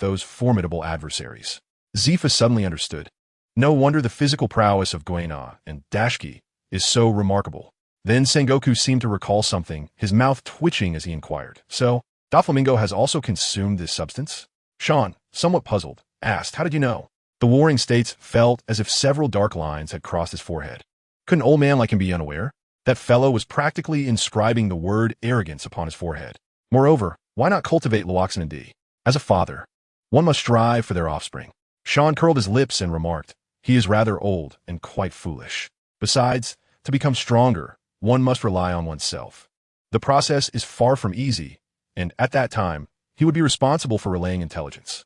those formidable adversaries. Zifa suddenly understood. No wonder the physical prowess of Guena and Dashki is so remarkable. Then Sengoku seemed to recall something, his mouth twitching as he inquired. So, Doflamingo has also consumed this substance? Sean, somewhat puzzled, asked, how did you know? The warring states felt as if several dark lines had crossed his forehead. Could an old man like him be unaware? That fellow was practically inscribing the word arrogance upon his forehead. Moreover, why not cultivate Loaxanandi? As a father, one must strive for their offspring. Sean curled his lips and remarked, he is rather old and quite foolish. Besides, to become stronger, one must rely on oneself. The process is far from easy, and at that time, he would be responsible for relaying intelligence.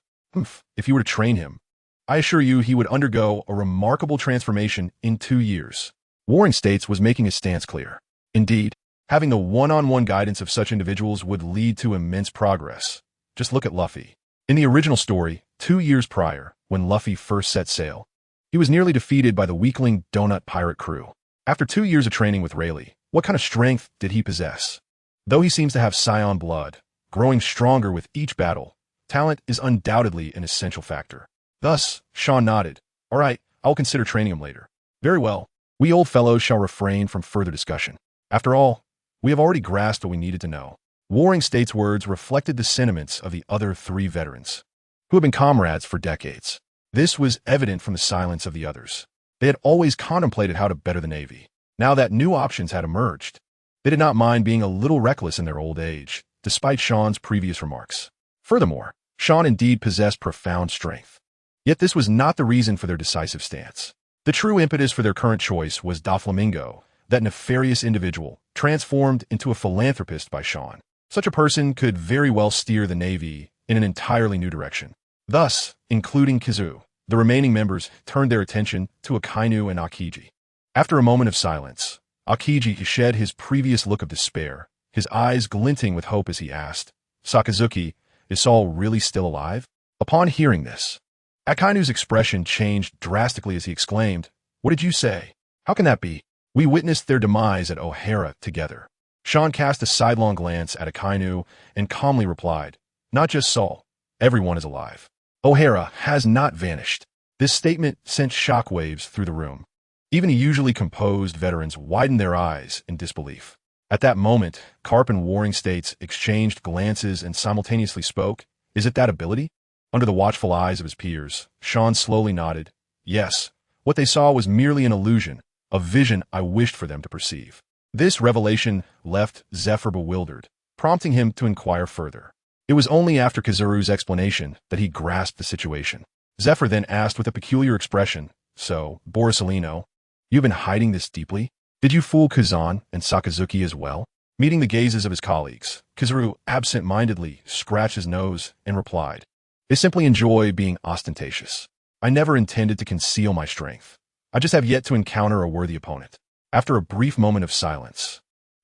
If you were to train him, I assure you he would undergo a remarkable transformation in 2 years. Warring States was making his stance clear. Indeed, having the one-on-one guidance of such individuals would lead to immense progress. Just look at Luffy. In the original story, 2 years prior, when Luffy first set sail, he was nearly defeated by the weakling Donut pirate crew. After 2 years of training with Rayleigh, what kind of strength did he possess? Though he seems to have Scion blood, growing stronger with each battle, talent is undoubtedly an essential factor. Thus, Sean nodded. All right, I'll consider training him later. Very well. We old fellows shall refrain from further discussion. After all, we have already grasped what we needed to know. Warring States' words reflected the sentiments of the other 3 veterans, who had been comrades for decades. This was evident from the silence of the others. They had always contemplated how to better the Navy. Now that new options had emerged, they did not mind being a little reckless in their old age, despite Sean's previous remarks. Furthermore, Sean indeed possessed profound strength. Yet this was not the reason for their decisive stance. The true impetus for their current choice was Doflamingo, that nefarious individual, transformed into a philanthropist by Sean. Such a person could very well steer the Navy in an entirely new direction. Thus, including Kizu, the remaining members turned their attention to Akainu and Akiji. After a moment of silence, Akiji shed his previous look of despair, his eyes glinting with hope as he asked, "Sakazuki, is Saul really still alive?" Upon hearing this, Akainu's expression changed drastically as he exclaimed, "What did you say? How can that be? We witnessed their demise at O'Hara together." Sean cast a sidelong glance at Akainu and calmly replied, "Not just Saul. Everyone is alive. O'Hara has not vanished." This statement sent shockwaves through the room. Even the usually composed veterans widened their eyes in disbelief. At that moment, Karp and Warring States exchanged glances and simultaneously spoke. "Is it that ability?" Under the watchful eyes of his peers, Sean slowly nodded. "Yes, what they saw was merely an illusion, a vision I wished for them to perceive." This revelation left Zephyr bewildered, prompting him to inquire further. It was only after Kizuru's explanation that he grasped the situation. Zephyr then asked with a peculiar expression, "So, Borisolino, you've been hiding this deeply? Did you fool Kazan and Sakazuki as well?" Meeting the gazes of his colleagues, Kizuru absent-mindedly scratched his nose and replied, "I simply enjoy being ostentatious. I never intended to conceal my strength. I just have yet to encounter a worthy opponent." After a brief moment of silence,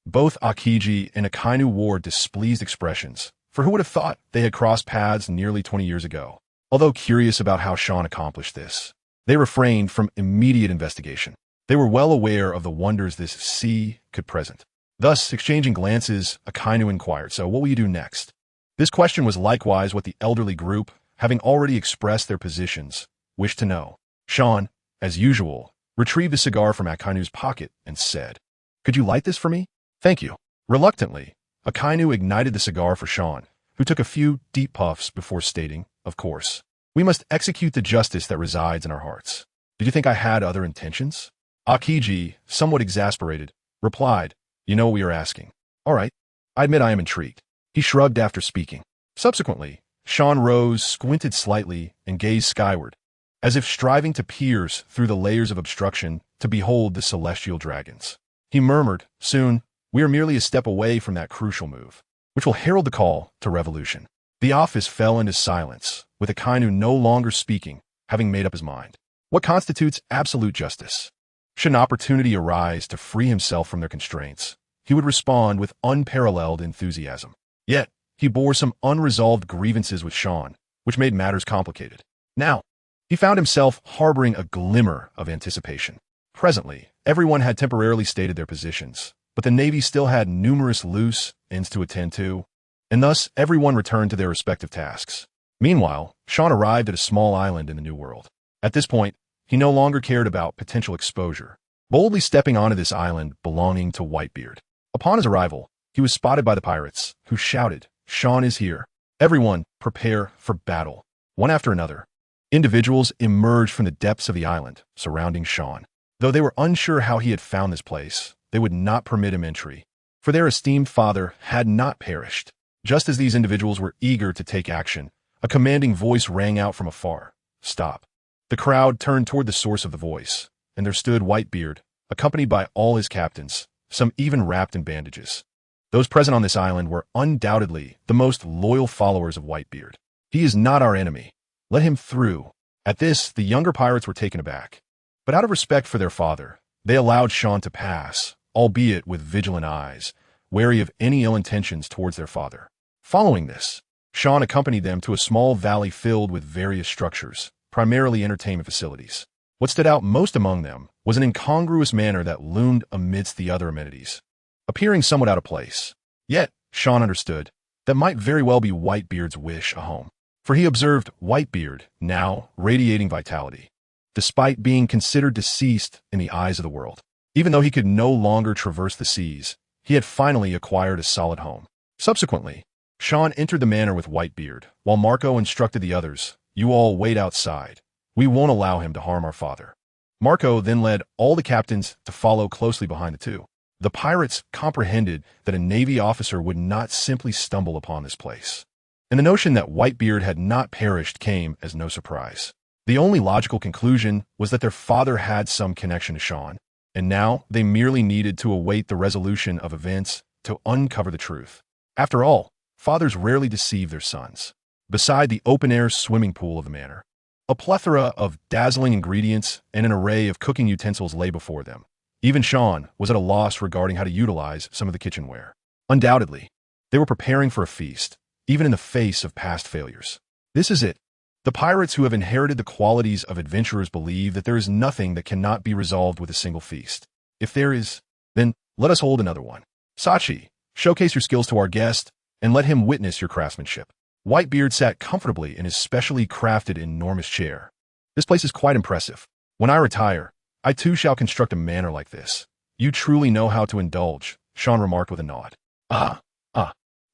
both Akiji and Akainu wore displeased expressions, for who would have thought they had crossed paths nearly 20 years ago? Although curious about how Sean accomplished this, they refrained from immediate investigation. They were well aware of the wonders this sea could present. Thus, exchanging glances, Akainu inquired, "So what will you do next?" This question was likewise what the elderly group, having already expressed their positions, wished to know. Sean, as usual, retrieved a cigar from Akainu's pocket and said, "Could you light this for me?" "Thank you." Reluctantly, Akainu ignited the cigar for Sean, who took a few deep puffs before stating, "Of course, we must execute the justice that resides in our hearts. Did you think I had other intentions?" Akiji, somewhat exasperated, replied, "You know what we are asking. All right, I admit I am intrigued." He shrugged after speaking. Subsequently, Sean rose, squinted slightly, and gazed skyward, as if striving to pierce through the layers of obstruction to behold the celestial dragons. He murmured, "Soon, we are merely a step away from that crucial move, which will herald the call to revolution." The office fell into silence, with Akainu no longer speaking, having made up his mind. What constitutes absolute justice? Should an opportunity arise to free himself from their constraints, he would respond with unparalleled enthusiasm. Yet, he bore some unresolved grievances with Sean, which made matters complicated. Now, he found himself harboring a glimmer of anticipation. Presently, everyone had temporarily stated their positions, but the Navy still had numerous loose ends to attend to, and thus everyone returned to their respective tasks. Meanwhile, Sean arrived at a small island in the New World. At this point, he no longer cared about potential exposure, boldly stepping onto this island belonging to Whitebeard. Upon his arrival, he was spotted by the pirates, who shouted, "Sean is here. Everyone, prepare for battle." One after another, individuals emerged from the depths of the island, surrounding Sean. Though they were unsure how he had found this place, they would not permit him entry, for their esteemed father had not perished. Just as these individuals were eager to take action, a commanding voice rang out from afar, "Stop." The crowd turned toward the source of the voice, and there stood Whitebeard, accompanied by all his captains, some even wrapped in bandages. Those present on this island were undoubtedly the most loyal followers of Whitebeard. "He is not our enemy. Let him through." At this, the younger pirates were taken aback. But out of respect for their father, they allowed Sean to pass, albeit with vigilant eyes, wary of any ill intentions towards their father. Following this, Sean accompanied them to a small valley filled with various structures, primarily entertainment facilities. What stood out most among them was an incongruous manner that loomed amidst the other amenities, appearing somewhat out of place. Yet, Sean understood, that might very well be Whitebeard's wish a home, for he observed Whitebeard, now radiating vitality, despite being considered deceased in the eyes of the world. Even though he could no longer traverse the seas, he had finally acquired a solid home. Subsequently, Sean entered the manor with Whitebeard, while Marco instructed the others, "You all wait outside. We won't allow him to harm our father." Marco then led all the captains to follow closely behind the two. The pirates comprehended that a Navy officer would not simply stumble upon this place, and the notion that Whitebeard had not perished came as no surprise. The only logical conclusion was that their father had some connection to Sean, and now they merely needed to await the resolution of events to uncover the truth. After all, fathers rarely deceive their sons. Beside the open-air swimming pool of the manor, a plethora of dazzling ingredients and an array of cooking utensils lay before them. Even Sean was at a loss regarding how to utilize some of the kitchenware. Undoubtedly, they were preparing for a feast, even in the face of past failures. This is it. The pirates who have inherited the qualities of adventurers believe that there is nothing that cannot be resolved with a single feast. If there is, then let us hold another one. Sachi, showcase your skills to our guest, and let him witness your craftsmanship. Whitebeard sat comfortably in his specially crafted enormous chair. This place is quite impressive. When I retire, I too shall construct a manor like this. You truly know how to indulge, Sean remarked with a nod.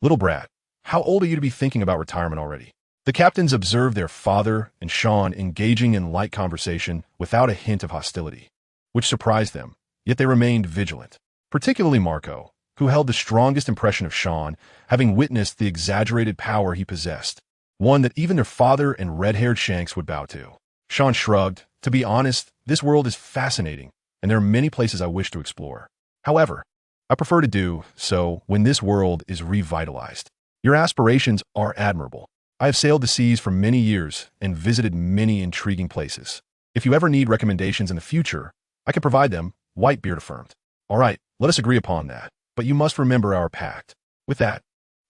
Little brat, how old are you to be thinking about retirement already? The captains observed their father and Sean engaging in light conversation without a hint of hostility, which surprised them, yet they remained vigilant. Particularly Marco, who held the strongest impression of Sean, having witnessed the exaggerated power he possessed, one that even their father and red-haired Shanks would bow to. Sean shrugged. To be honest, this world is fascinating, and there are many places I wish to explore. However, I prefer to do so when this world is revitalized. Your aspirations are admirable. I have sailed the seas for many years and visited many intriguing places. If you ever need recommendations in the future, I can provide them, Whitebeard affirmed. All right, let us agree upon that, but you must remember our pact. With that,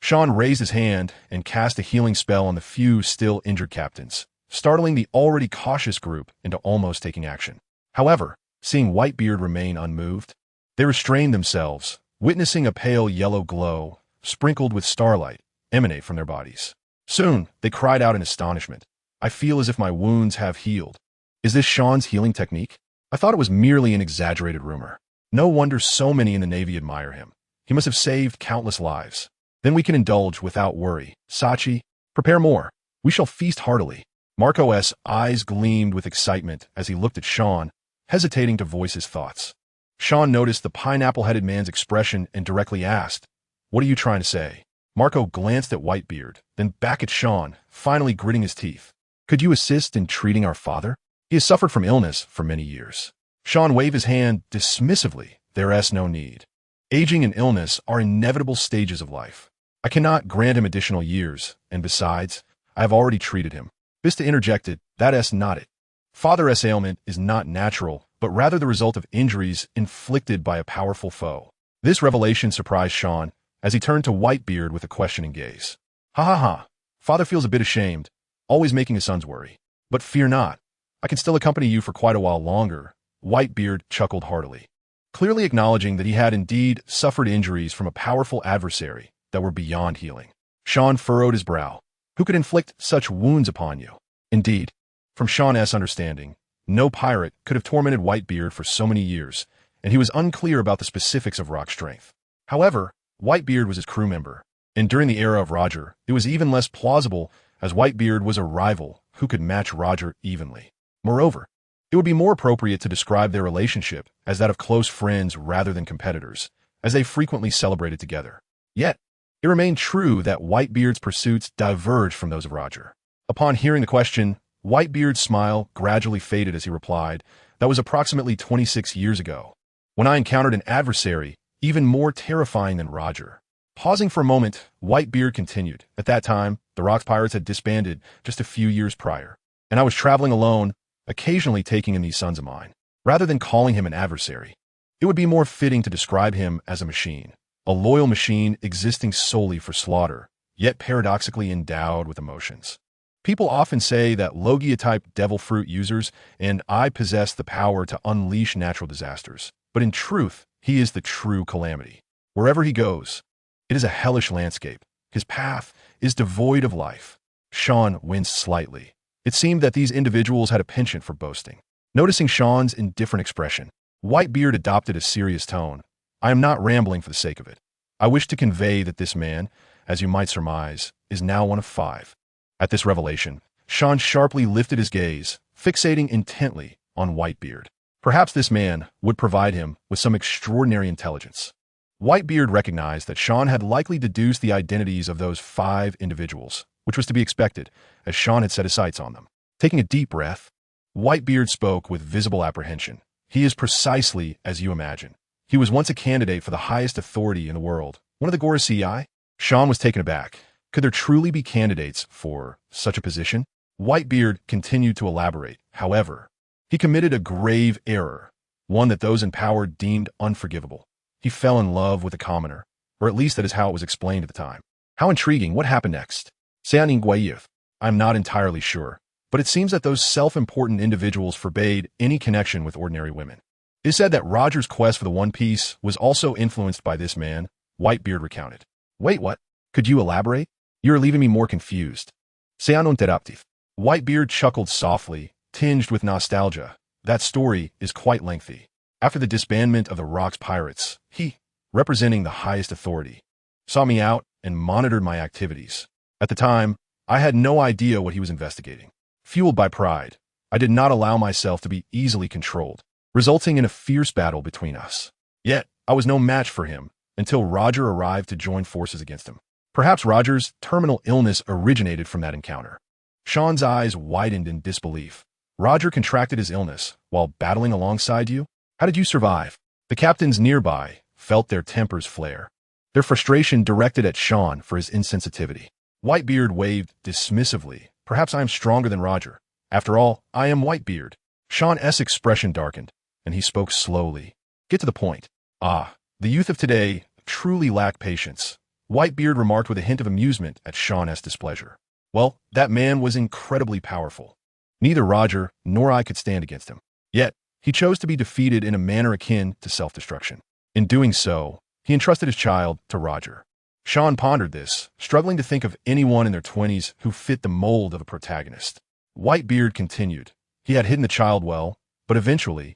Sean raised his hand and cast a healing spell on the few still injured captains, startling the already cautious group into almost taking action. However, seeing Whitebeard remain unmoved, they restrained themselves, witnessing a pale yellow glow, sprinkled with starlight, emanate from their bodies. Soon, they cried out in astonishment. I feel as if my wounds have healed. Is this Sean's healing technique? I thought it was merely an exaggerated rumor. No wonder so many in the Navy admire him. He must have saved countless lives. Then we can indulge without worry. Sachi, prepare more. We shall feast heartily. Marco's eyes gleamed with excitement as he looked at Sean, hesitating to voice his thoughts. Sean noticed the pineapple-headed man's expression and directly asked, "What are you trying to say?" Marco glanced at Whitebeard, then back at Sean, finally gritting his teeth. "Could you assist in treating our father? He has suffered from illness for many years." Sean waved his hand dismissively. There is no need. Aging and illness are inevitable stages of life. I cannot grant him additional years, and besides, I have already treated him. Vista interjected, "That is not it. Father's ailment is not natural, but rather the result of injuries inflicted by a powerful foe." This revelation surprised Sean as he turned to Whitebeard with a questioning gaze. "Ha ha ha. Father feels a bit ashamed, always making his sons worry. But fear not. I can still accompany you for quite a while longer." Whitebeard chuckled heartily, clearly acknowledging that he had indeed suffered injuries from a powerful adversary that were beyond healing. Sean furrowed his brow. Who could inflict such wounds upon you? Indeed, from Sean's understanding, no pirate could have tormented Whitebeard for so many years, and he was unclear about the specifics of Rock's strength. However, Whitebeard was his crew member, and during the era of Roger, it was even less plausible as Whitebeard was a rival who could match Roger evenly. Moreover, it would be more appropriate to describe their relationship as that of close friends rather than competitors, as they frequently celebrated together. Yet, it remained true that Whitebeard's pursuits diverged from those of Roger. Upon hearing the question, Whitebeard's smile gradually faded as he replied, "That was approximately 26 years ago, when I encountered an adversary even more terrifying than Roger." Pausing for a moment, Whitebeard continued, "At that time, the Rocks Pirates had disbanded just a few years prior, and I was traveling alone, occasionally taking in these sons of mine. Rather than calling him an adversary, it would be more fitting to describe him as a machine, a loyal machine existing solely for slaughter, yet paradoxically endowed with emotions. People often say that Logia-type devil fruit users and I possess the power to unleash natural disasters, but in truth, he is the true calamity. Wherever he goes, it is a hellish landscape. His path is devoid of life." Sean winced slightly. It seemed that these individuals had a penchant for boasting. Noticing Sean's indifferent expression, Whitebeard adopted a serious tone. "I am not rambling for the sake of it. I wish to convey that this man, as you might surmise, is now one of 5. At this revelation, Sean sharply lifted his gaze, fixating intently on Whitebeard. Perhaps this man would provide him with some extraordinary intelligence. Whitebeard recognized that Sean had likely deduced the identities of those 5 individuals, which was to be expected, as Sean had set his sights on them. Taking a deep breath, Whitebeard spoke with visible apprehension. "He is precisely as you imagine. He was once a candidate for the highest authority in the world, one of the Gorosei. Sean was taken aback. Could there truly be candidates for such a position? Whitebeard continued to elaborate. However, he committed a grave error, one that those in power deemed unforgivable. He fell in love with a commoner, or at least that is how it was explained at the time. How intriguing. What happened next? Seaning Guayuth. I'm not entirely sure, but it seems that those self-important individuals forbade any connection with ordinary women. It is said that Roger's quest for the One Piece was also influenced by this man, Whitebeard recounted. Wait, what? Could you elaborate? You're leaving me more confused. Sean interactive. Whitebeard chuckled softly, tinged with nostalgia. That story is quite lengthy. After the disbandment of the Rocks Pirates, he, representing the highest authority, saw me out and monitored my activities. At the time, I had no idea what he was investigating. Fueled by pride, I did not allow myself to be easily controlled, resulting in a fierce battle between us. Yet, I was no match for him until Roger arrived to join forces against him. Perhaps Roger's terminal illness originated from that encounter. Sean's eyes widened in disbelief. Roger contracted his illness while battling alongside you? How did you survive? The captains nearby felt their tempers flare, their frustration directed at Sean for his insensitivity. Whitebeard waved dismissively. Perhaps I am stronger than Roger. After all, I am Whitebeard. Sean's expression darkened, and he spoke slowly. Get to the point. The youth of today truly lack patience. Whitebeard remarked with a hint of amusement at Sean's displeasure. Well, that man was incredibly powerful. Neither Roger nor I could stand against him. Yet, he chose to be defeated in a manner akin to self-destruction. In doing so, he entrusted his child to Roger. Sean pondered this, struggling to think of anyone in their 20s who fit the mold of a protagonist. Whitebeard continued. He had hidden the child well, but eventually,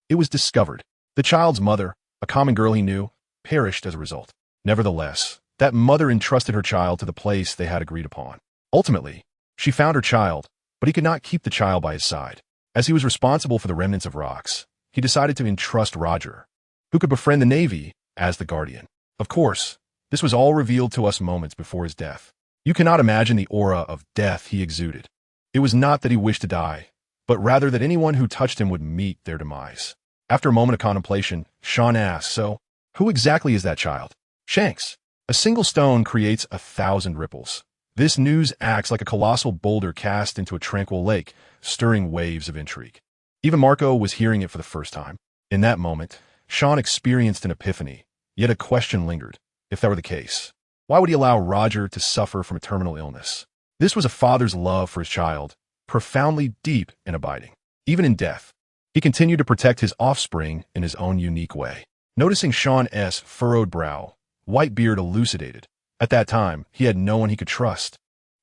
it was discovered. The child's mother, a common girl he knew, perished as a result. Nevertheless, that mother entrusted her child to the place they had agreed upon. Ultimately, she found her child, but he could not keep the child by his side. As he was responsible for the remnants of rocks, he decided to entrust Roger, who could befriend the Navy, as the guardian. Of course, this was all revealed to us moments before his death. You cannot imagine the aura of death he exuded. It was not that he wished to die, but rather that anyone who touched him would meet their demise. After a moment of contemplation, Sean asked, so, who exactly is that child? Shanks. A single stone creates 1,000 ripples. This news acts like a colossal boulder cast into a tranquil lake, stirring waves of intrigue. Even Marco was hearing it for the first time. In that moment, Sean experienced an epiphany, yet a question lingered. If that were the case, why would he allow Roger to suffer from a terminal illness? This was a father's love for his child, profoundly deep and abiding. Even in death, he continued to protect his offspring in his own unique way. Noticing Sean's furrowed brow, Whitebeard elucidated. At that time, he had no one he could trust,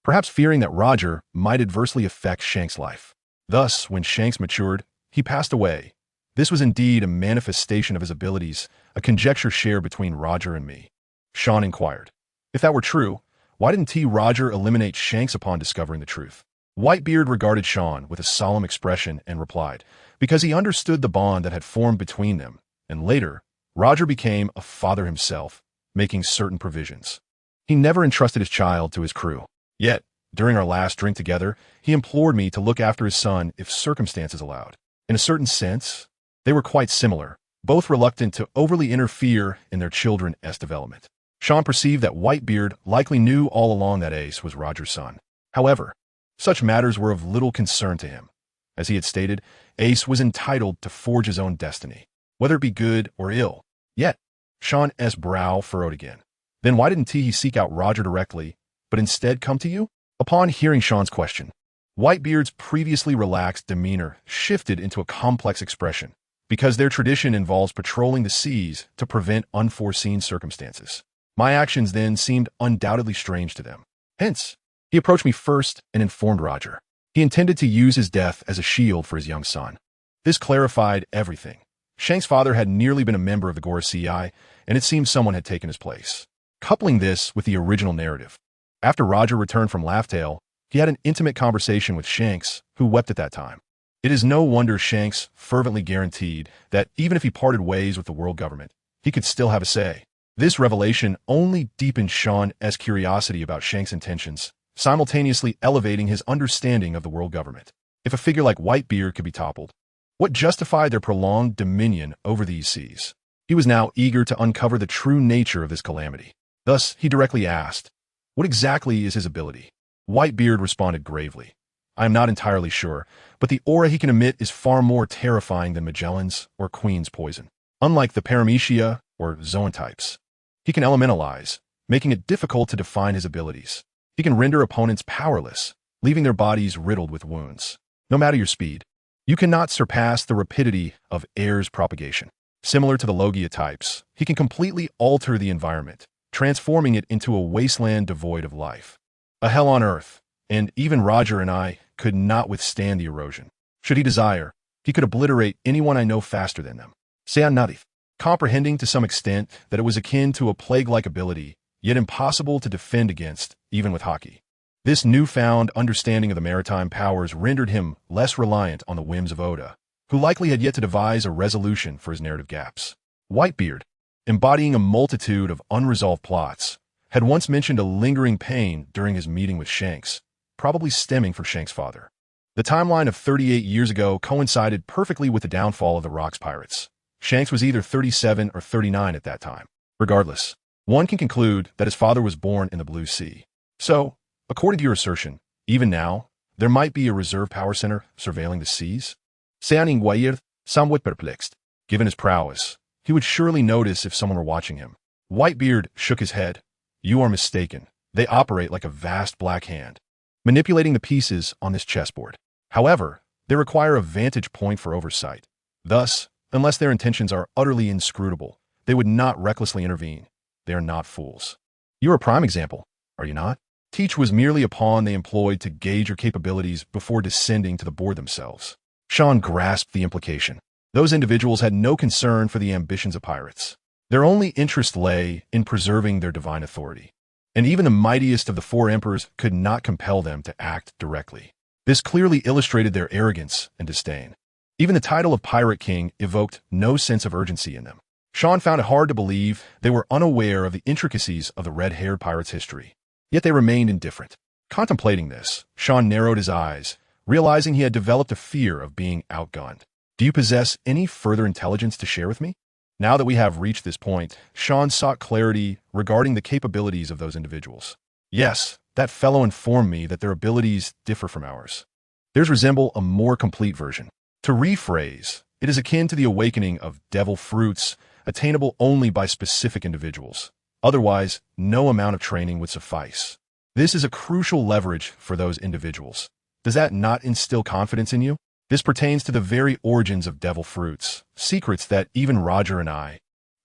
perhaps fearing that Roger might adversely affect Shanks' life. Thus, when Shanks matured, he passed away. This was indeed a manifestation of his abilities, a conjecture shared between Roger and me. Sean inquired. If that were true, why didn't Roger eliminate Shanks upon discovering the truth? Whitebeard regarded Sean with a solemn expression and replied, because he understood the bond that had formed between them, and later, Roger became a father himself, making certain provisions. He never entrusted his child to his crew. Yet, during our last drink together, he implored me to look after his son if circumstances allowed. In a certain sense, they were quite similar, both reluctant to overly interfere in their children's development. Sean perceived that Whitebeard likely knew all along that Ace was Roger's son. However, such matters were of little concern to him. As he had stated, Ace was entitled to forge his own destiny, whether it be good or ill. Yet, Sean's brow furrowed again. Then why didn't he seek out Roger directly, but instead come to you? Upon hearing Sean's question, Whitebeard's previously relaxed demeanor shifted into a complex expression, because their tradition involves patrolling the seas to prevent unforeseen circumstances. My actions then seemed undoubtedly strange to them. Hence, he approached me first and informed Roger. He intended to use his death as a shield for his young son. This clarified everything. Shanks' father had nearly been a member of the Gorosei, and it seemed someone had taken his place. Coupling this with the original narrative, after Roger returned from Laughtail, he had an intimate conversation with Shanks, who wept at that time. It is no wonder Shanks fervently guaranteed that even if he parted ways with the world government, he could still have a say. This revelation only deepened Sean's curiosity about Shanks' intentions, simultaneously elevating his understanding of the world government. If a figure like Whitebeard could be toppled, what justified their prolonged dominion over these seas? He was now eager to uncover the true nature of this calamity. Thus, he directly asked, "What exactly is his ability?" Whitebeard responded gravely, "I am not entirely sure, but the aura he can emit is far more terrifying than Magellan's or Queen's poison. Unlike the Paramecia or Zoan types, he can elementalize, making it difficult to define his abilities. He can render opponents powerless, leaving their bodies riddled with wounds. No matter your speed, you cannot surpass the rapidity of air's propagation. Similar to the Logia types, he can completely alter the environment, transforming it into a wasteland devoid of life. A hell on earth, and even Roger and I could not withstand the erosion. Should he desire, he could obliterate anyone I know faster than them." Sean nodded, comprehending to some extent that it was akin to a plague-like ability, yet impossible to defend against, even with hockey. This newfound understanding of the maritime powers rendered him less reliant on the whims of Oda, who likely had yet to devise a resolution for his narrative gaps. Whitebeard, embodying a multitude of unresolved plots, had once mentioned a lingering pain during his meeting with Shanks, probably stemming from Shanks' father. The timeline of 38 years ago coincided perfectly with the downfall of the Rocks pirates. Shanks was either 37 or 39 at that time. Regardless, one can conclude that his father was born in the Blue Sea. So, according to your assertion, even now, there might be a reserve power center surveilling the seas? Seaning Wayir, somewhat perplexed. Given his prowess, he would surely notice if someone were watching him. Whitebeard shook his head. "You are mistaken. They operate like a vast black hand, manipulating the pieces on this chessboard. However, they require a vantage point for oversight. Thus, unless their intentions are utterly inscrutable, they would not recklessly intervene. They are not fools. You are a prime example, are you not? Teach was merely a pawn they employed to gauge your capabilities before descending to the board themselves." Sean grasped the implication. Those individuals had no concern for the ambitions of pirates. Their only interest lay in preserving their divine authority. And even the mightiest of the four emperors could not compel them to act directly. This clearly illustrated their arrogance and disdain. Even the title of Pirate King evoked no sense of urgency in them. Sean found it hard to believe they were unaware of the intricacies of the red-haired pirate's history. Yet they remained indifferent. Contemplating this, Sean narrowed his eyes, realizing he had developed a fear of being outgunned. "Do you possess any further intelligence to share with me?" Now that we have reached this point, Sean sought clarity regarding the capabilities of those individuals. "Yes, that fellow informed me that their abilities differ from ours. Theirs resemble a more complete version. To rephrase, it is akin to the awakening of devil fruits, attainable only by specific individuals. Otherwise, no amount of training would suffice. This is a crucial leverage for those individuals. Does that not instill confidence in you? This pertains to the very origins of devil fruits, secrets that even Roger and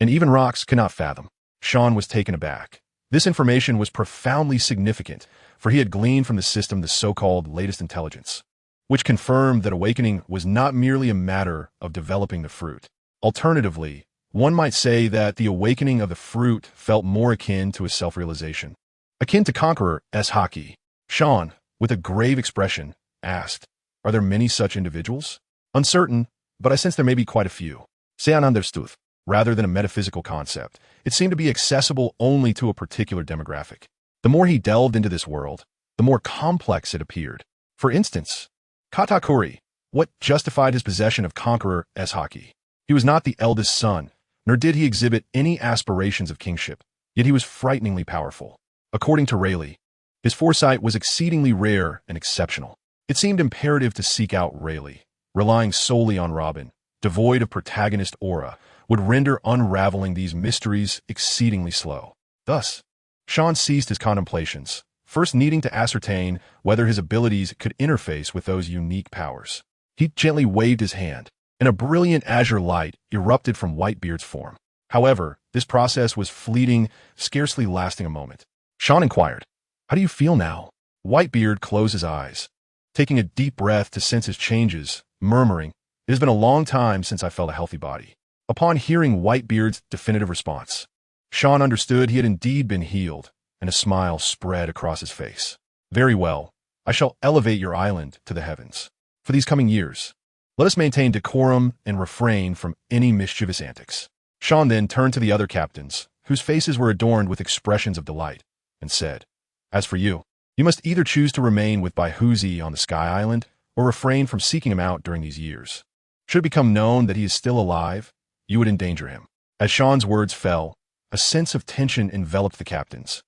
even Rocks cannot fathom." Sean was taken aback. This information was profoundly significant, for he had gleaned from the system the so-called latest intelligence, which confirmed that awakening was not merely a matter of developing the fruit. Alternatively, one might say that the awakening of the fruit felt more akin to a self-realization. Akin to Conqueror's hockey. Sean, with a grave expression, asked, "Are there many such individuals?" "Uncertain, but I sense there may be quite a few." Sean understood. Rather than a metaphysical concept, it seemed to be accessible only to a particular demographic. The more he delved into this world, the more complex it appeared. For instance, Katakuri, what justified his possession of Conqueror's hockey? He was not the eldest son, nor did he exhibit any aspirations of kingship, yet he was frighteningly powerful. According to Rayleigh, his foresight was exceedingly rare and exceptional. It seemed imperative to seek out Rayleigh. Relying solely on Robin, devoid of protagonist aura, would render unraveling these mysteries exceedingly slow. Thus, Sean ceased his contemplations, first needing to ascertain whether his abilities could interface with those unique powers. He gently waved his hand, and a brilliant azure light erupted from Whitebeard's form. However, this process was fleeting, scarcely lasting a moment. Sean inquired, "How do you feel now?" Whitebeard closed his eyes, taking a deep breath to sense his changes, murmuring, "It has been a long time since I felt a healthy body." Upon hearing Whitebeard's definitive response, Sean understood he had indeed been healed, and a smile spread across his face. "Very well. I shall elevate your island to the heavens. For these coming years, let us maintain decorum and refrain from any mischievous antics." Sean then turned to the other captains, whose faces were adorned with expressions of delight, and said, "As for you, you must either choose to remain with Baihuzi on the Sky Island, or refrain from seeking him out during these years. Should it become known that he is still alive, you would endanger him." As Sean's words fell, A sense of tension enveloped the captains,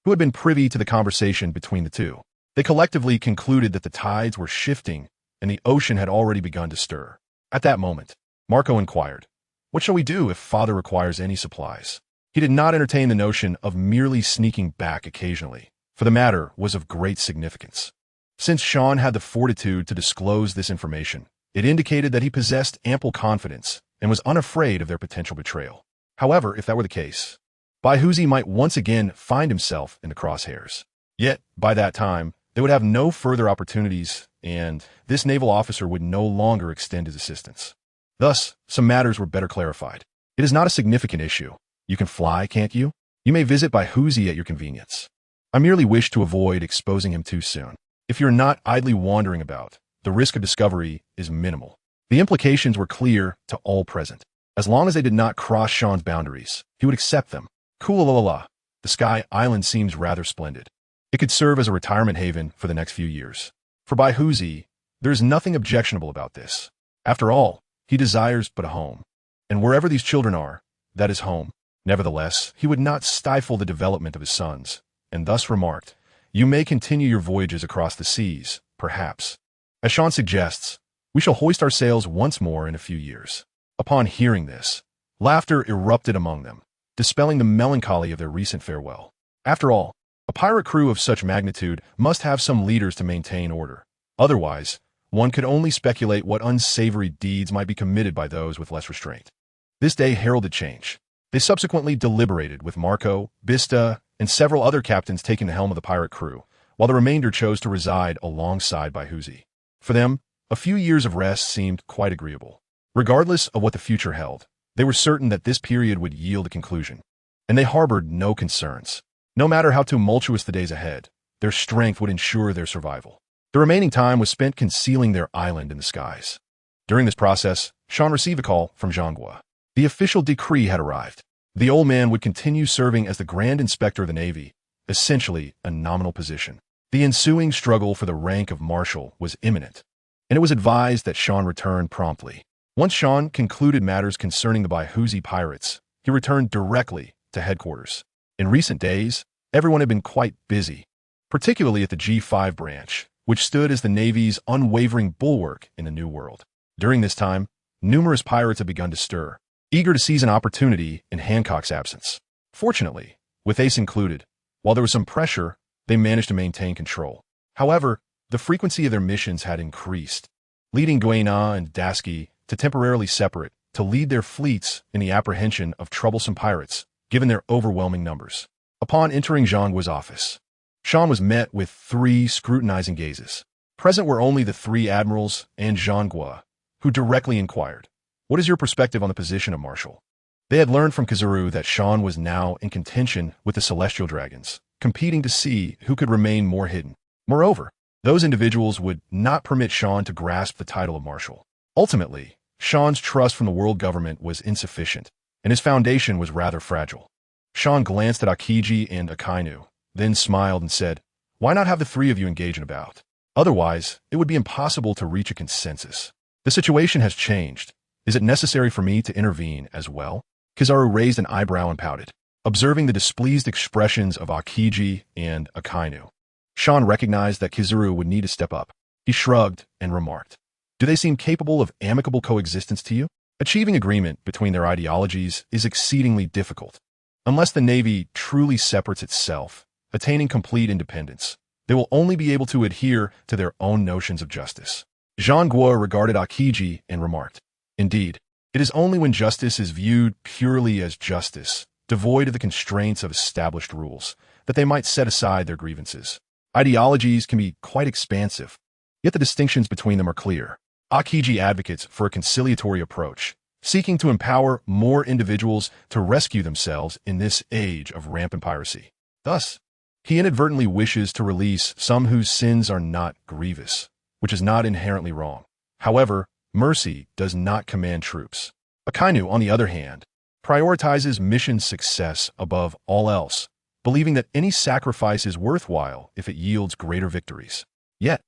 who had been privy to the conversation between the two. They collectively concluded that the tides were shifting and the ocean had already begun to stir. At that moment, Marco inquired, "What shall we do if father requires any supplies?" He did not entertain the notion of merely sneaking back occasionally, for the matter was of great significance. Since Sean had the fortitude to disclose this information, it indicated that he possessed ample confidence and was unafraid of their potential betrayal. However, if that were the case, Baihuzi might once again find himself in the crosshairs. Yet, by that time, they would have no further opportunities, and this naval officer would no longer extend his assistance. Thus, some matters were better clarified. It is not a significant issue. You can fly, can't you? You may visit Baihuzi at your convenience. I merely wish to avoid exposing him too soon. If you're not idly wandering about, the risk of discovery is minimal. The implications were clear to all present. As long as they did not cross Sean's boundaries, he would accept them. Cool-la-la-la. The Sky Island seems rather splendid. It could serve as a retirement haven for the next few years. For Baihuzi, there is nothing objectionable about this. After all, he desires but a home. And wherever these children are, that is home. Nevertheless, he would not stifle the development of his sons, and thus remarked, "You may continue your voyages across the seas, perhaps. As Sean suggests, we shall hoist our sails once more in a few years." Upon hearing this, laughter erupted among them, dispelling the melancholy of their recent farewell. After all, a pirate crew of such magnitude must have some leaders to maintain order. Otherwise, one could only speculate what unsavory deeds might be committed by those with less restraint. This day heralded change. They subsequently deliberated, with Marco, Bista, and several other captains taking the helm of the pirate crew, while the remainder chose to reside alongside Baihuzi. For them, a few years of rest seemed quite agreeable. Regardless of what the future held, they were certain that this period would yield a conclusion, and they harbored no concerns. No matter how tumultuous the days ahead, their strength would ensure their survival. The remaining time was spent concealing their island in the skies. During this process, Sean received a call from Zhanghua. The official decree had arrived. The old man would continue serving as the Grand Inspector of the Navy, essentially a nominal position. The ensuing struggle for the rank of Marshal was imminent, and it was advised that Sean return promptly. Once Sean concluded matters concerning the Baihuzi pirates, he returned directly to headquarters. In recent days, everyone had been quite busy, particularly at the G5 branch, which stood as the Navy's unwavering bulwark in the New World. During this time, numerous pirates had begun to stir, eager to seize an opportunity in Hancock's absence. Fortunately, with Ace included, while there was some pressure, they managed to maintain control. However, the frequency of their missions had increased, leading Guéna and Dasky to temporarily separate to lead their fleets in the apprehension of troublesome pirates, given their overwhelming numbers. Upon entering Zhanghua's office, Sean was met with 3 scrutinizing gazes. Present were only the 3 admirals and Zhanghua, who directly inquired, "What is your perspective on the position of Marshal?" They had learned from Kizaru that Sean was now in contention with the Celestial Dragons, competing to see who could remain more hidden. Moreover, those individuals would not permit Sean to grasp the title of Marshal. Ultimately, Sean's trust from the world government was insufficient, and his foundation was rather fragile. Sean glanced at Akiji and Akainu, then smiled and said, "Why not have the 3 of you engage in a bout? Otherwise, it would be impossible to reach a consensus. The situation has changed. Is it necessary for me to intervene as well?" Kizaru raised an eyebrow and pouted, observing the displeased expressions of Akiji and Akainu. Sean recognized that Kizaru would need to step up. He shrugged and remarked, "Do they seem capable of amicable coexistence to you? Achieving agreement between their ideologies is exceedingly difficult. Unless the Navy truly separates itself, attaining complete independence, they will only be able to adhere to their own notions of justice." Zhanghua regarded Akiji and remarked, "Indeed, it is only when justice is viewed purely as justice, devoid of the constraints of established rules, that they might set aside their grievances. Ideologies can be quite expansive, yet the distinctions between them are clear." Akiji advocates for a conciliatory approach, seeking to empower more individuals to rescue themselves in this age of rampant piracy. Thus, he inadvertently wishes to release some whose sins are not grievous, which is not inherently wrong. However, mercy does not command troops. Akainu, on the other hand, prioritizes mission success above all else, believing that any sacrifice is worthwhile if it yields greater victories. Yet,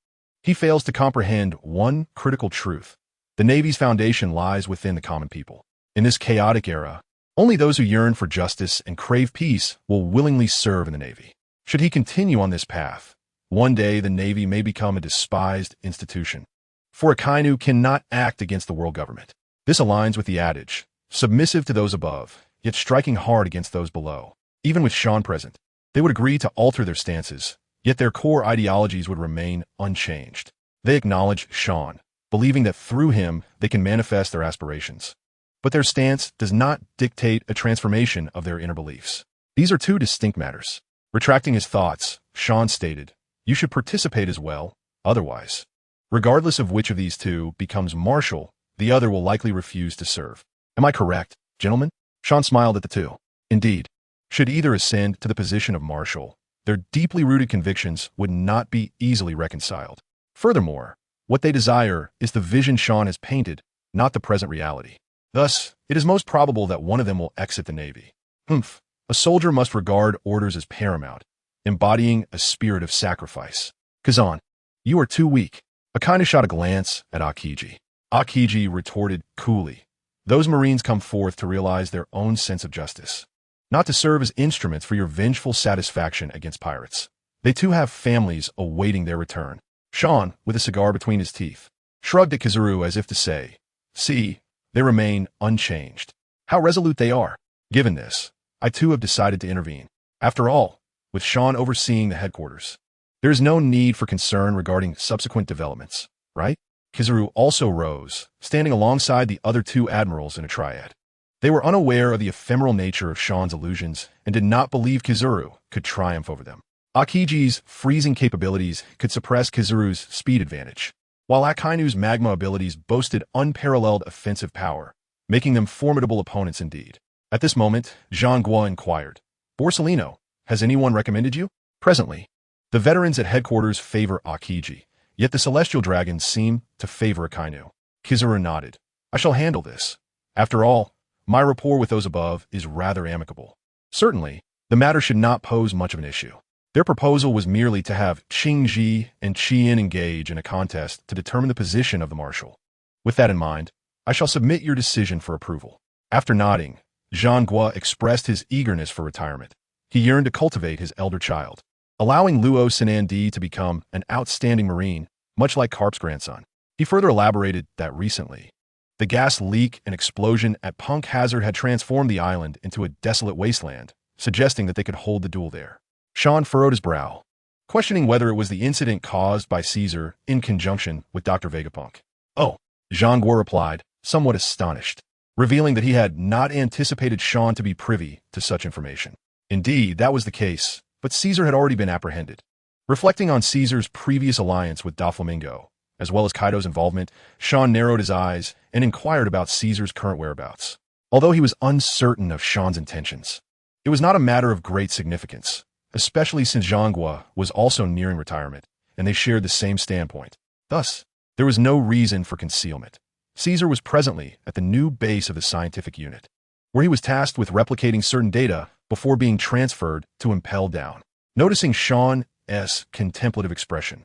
he fails to comprehend one critical truth. The Navy's foundation lies within the common people. In this chaotic era, Only those who yearn for justice and crave peace will willingly serve in the Navy. Should he continue on this path, one day the Navy may become a despised institution. For Akainu cannot act against the world government. This aligns with the adage, submissive to those above, yet striking hard against those below. Even with Sean present, they would agree to alter their stances, yet their core ideologies would remain unchanged. They acknowledge Sean, believing that through him they can manifest their aspirations. But their stance does not dictate a transformation of their inner beliefs. These are two distinct matters. Retracting his thoughts, Sean stated, "You should participate as well, otherwise. Regardless of which of these two becomes marshal, the other will likely refuse to serve." Am I correct, gentlemen? Sean smiled at the two. Indeed. Should either ascend to the position of marshal, their deeply rooted convictions would not be easily reconciled. Furthermore, what they desire is the vision Sean has painted, not the present reality. Thus, it is most probable that one of them will exit the Navy. A soldier must regard orders as paramount, embodying a spirit of sacrifice. Kazan, you are too weak. Akainu shot a glance at Akiji. Akiji retorted coolly, "Those Marines come forth to realize their own sense of justice, not to serve as instruments for your vengeful satisfaction against pirates. They too have families awaiting their return." Sean, with a cigar between his teeth, shrugged at Kizuru as if to say, "See, they remain unchanged. How resolute they are." Given this, I too have decided to intervene. After all, with Sean overseeing the headquarters, there is no need for concern regarding subsequent developments, right? Kizuru also rose, standing alongside the other two admirals in a triad. They were unaware of the ephemeral nature of Sean's illusions and did not believe Kizuru could triumph over them. Akiji's freezing capabilities could suppress Kizuru's speed advantage, while Akainu's magma abilities boasted unparalleled offensive power, making them formidable opponents indeed. At this moment, Jean Gua inquired, "Borsellino, has anyone recommended you?" Presently, the veterans at headquarters favor Akiji, yet the celestial dragons seem to favor Akainu. Kizuru nodded. "I shall handle this. After all, my rapport with those above is rather amicable." Certainly, the matter should not pose much of an issue. Their proposal was merely to have Qingji and Qian engage in a contest to determine the position of the marshal. With that in mind, I shall submit your decision for approval. After nodding, Jean Gua expressed his eagerness for retirement. He yearned to cultivate his elder child, allowing Luo Sinandi to become an outstanding Marine, much like Karp's grandson. He further elaborated that recently, the gas leak and explosion at Punk Hazard had transformed the island into a desolate wasteland, suggesting that they could hold the duel there. Sean furrowed his brow, questioning whether it was the incident caused by Caesar in conjunction with Dr. Vegapunk. "Oh," Jean Gua replied, somewhat astonished, revealing that he had not anticipated Sean to be privy to such information. Indeed, that was the case, but Caesar had already been apprehended. Reflecting on Caesar's previous alliance with Doflamingo, as well as Kaido's involvement, Sean narrowed his eyes and inquired about Caesar's current whereabouts. Although he was uncertain of Sean's intentions, it was not a matter of great significance, especially since Jean Gua was also nearing retirement, and they shared the same standpoint. Thus, there was no reason for concealment. Caesar was presently at the new base of the scientific unit, where he was tasked with replicating certain data before being transferred to Impel Down. Noticing Sean's contemplative expression,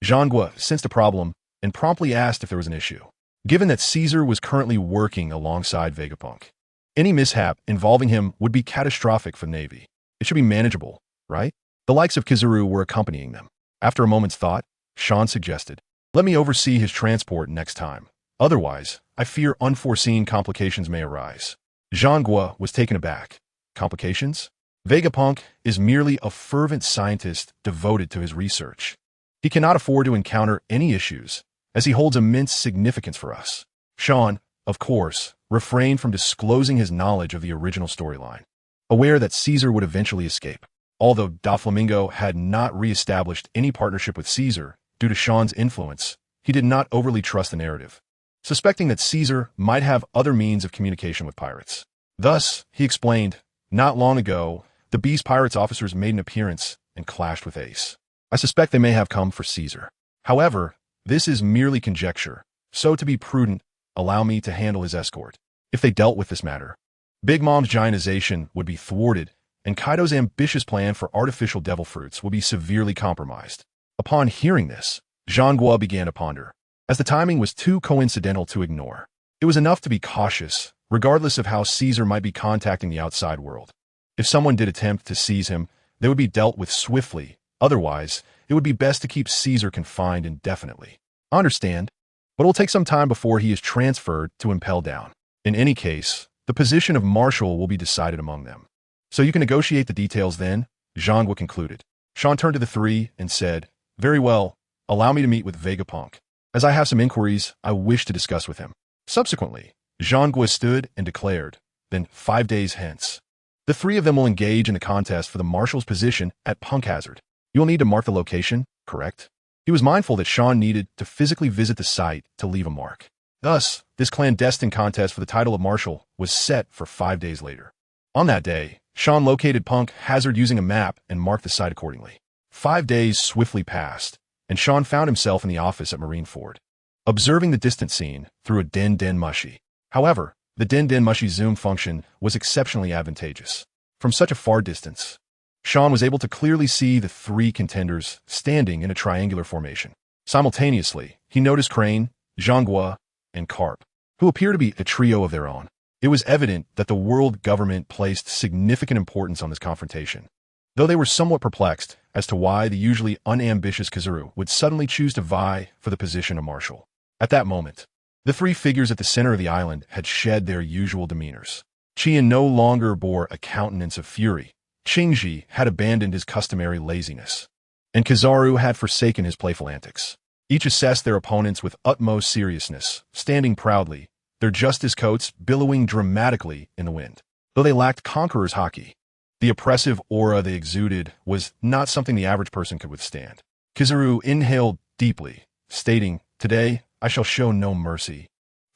Jean Gua sensed a problem and promptly asked if there was an issue. Given that Caesar was currently working alongside Vegapunk, any mishap involving him would be catastrophic for the Navy. It should be manageable, right? The likes of Kizuru were accompanying them. After a moment's thought, Sean suggested, "Let me oversee his transport next time. Otherwise, I fear unforeseen complications may arise." Jean Gua was taken aback. Complications? Vegapunk is merely a fervent scientist devoted to his research. He cannot afford to encounter any issues, as he holds immense significance for us. Sean, of course, refrained from disclosing his knowledge of the original storyline, aware that Caesar would eventually escape. Although Doflamingo had not re-established any partnership with Caesar due to Sean's influence, he did not overly trust the narrative, suspecting that Caesar might have other means of communication with pirates. Thus, he explained, "Not long ago, the Beast Pirates officers made an appearance and clashed with Ace. I suspect they may have come for Caesar. However, this is merely conjecture, so to be prudent, allow me to handle his escort. If they dealt with this matter, Big Mom's giantization would be thwarted, and Kaido's ambitious plan for artificial devil fruits will be severely compromised." Upon hearing this, Jean Gua began to ponder. As the timing was too coincidental to ignore, it was enough to be cautious regardless of how Caesar might be contacting the outside world. If someone did attempt to seize him, they would be dealt with swiftly. Otherwise, it would be best to keep Caesar confined indefinitely. I understand, but it will take some time before he is transferred to Impel Down. In any case, the position of marshal will be decided among them. So you can negotiate the details then, Zhangwa concluded. Sean turned to the three and said, "Very well, allow me to meet with Vegapunk, as I have some inquiries I wish to discuss with him." Subsequently, Zhangwa stood and declared, "Then 5 days hence, the three of them will engage in a contest for the marshal's position at Punk Hazard. You will need to mark the location, correct?" He was mindful that Sean needed to physically visit the site to leave a mark. Thus, this clandestine contest for the title of marshal was set for 5 days later. On that day, Sean located Punk Hazard using a map and marked the site accordingly. 5 days swiftly passed, and Sean found himself in the office at Marineford, observing the distant scene through a Den Mushy. However, the Den Mushy zoom function was exceptionally advantageous. From such a far distance, Sean was able to clearly see the three contenders standing in a triangular formation. Simultaneously, he noticed Crane, Zhangwa, and Carp, who appear to be a trio of their own. It was evident that the world government placed significant importance on this confrontation, though they were somewhat perplexed as to why the usually unambitious Kizaru would suddenly choose to vie for the position of marshal. At that moment, the three figures at the center of the island had shed their usual demeanors. Qian no longer bore a countenance of fury. Qingji had abandoned his customary laziness, and Kizaru had forsaken his playful antics. Each assessed their opponents with utmost seriousness, standing proudly, their justice coats billowing dramatically in the wind. Though they lacked conqueror's haki, the oppressive aura they exuded was not something the average person could withstand. Kizaru inhaled deeply, stating, "Today, I shall show no mercy.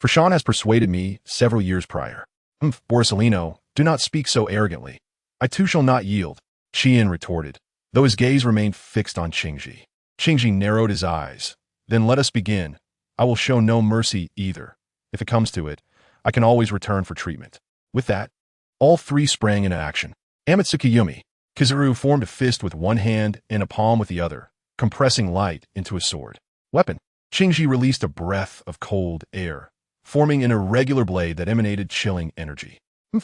For Sean has persuaded me several years prior." Borsalino, do not speak so arrogantly. I too shall not yield," Qian retorted, though his gaze remained fixed on Qingji. Qingji narrowed his eyes. "Then let us begin. I will show no mercy either. If it comes to it, I can always return for treatment." With that, all three sprang into action. Amatsuki Yumi, Kizaru formed a fist with one hand and a palm with the other, compressing light into a sword. Weapon. Qingji released a breath of cold air, forming an irregular blade that emanated chilling energy.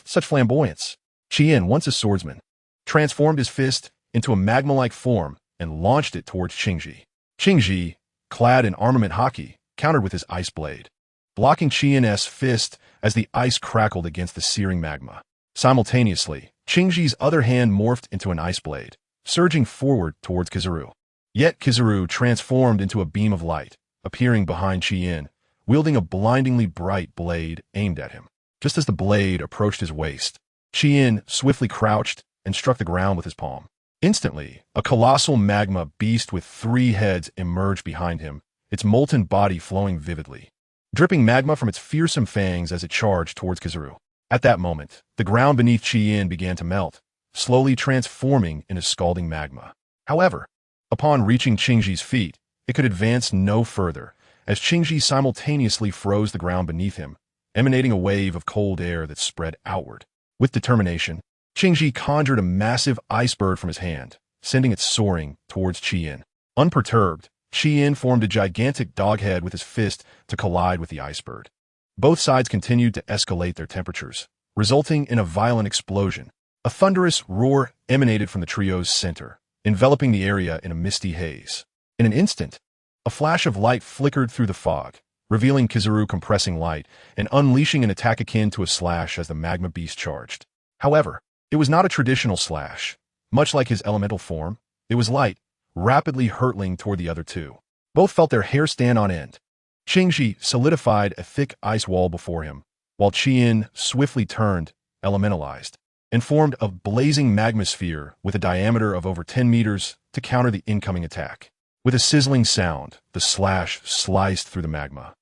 Such flamboyance. Qian, once a swordsman, transformed his fist into a magma-like form and launched it towards Qingji. Qingji, clad in armament haki, countered with his ice blade, blocking Qian's fist as the ice crackled against the searing magma. Simultaneously, Qingji's other hand morphed into an ice blade, surging forward towards Kizaru. Yet Kizaru transformed into a beam of light, appearing behind Qian, wielding a blindingly bright blade aimed at him. Just as the blade approached his waist, Qian swiftly crouched and struck the ground with his palm. Instantly, a colossal magma beast with 3 heads emerged behind him, its molten body flowing vividly, dripping magma from its fearsome fangs as it charged towards Kizaru. At that moment, the ground beneath Qian began to melt, slowly transforming into scalding magma. However, upon reaching Qingji's feet, it could advance no further, as Qingji simultaneously froze the ground beneath him, emanating a wave of cold air that spread outward. With determination, Qingji conjured a massive ice bird from his hand, sending it soaring towards Qian. Unperturbed, Qian formed a gigantic dog head with his fist to collide with the ice bird. Both sides continued to escalate their temperatures, resulting in a violent explosion. A thunderous roar emanated from the trio's center, enveloping the area in a misty haze. In an instant, a flash of light flickered through the fog, revealing Kizaru compressing light and unleashing an attack akin to a slash as the magma beast charged. However, it was not a traditional slash. Much like his elemental form, it was light, rapidly hurtling toward the other two. Both felt their hair stand on end. Qingji solidified a thick ice wall before him, while Qian swiftly turned, elementalized, and formed a blazing magma sphere with a diameter of over 10 meters to counter the incoming attack. With a sizzling sound, the slash sliced through the magma.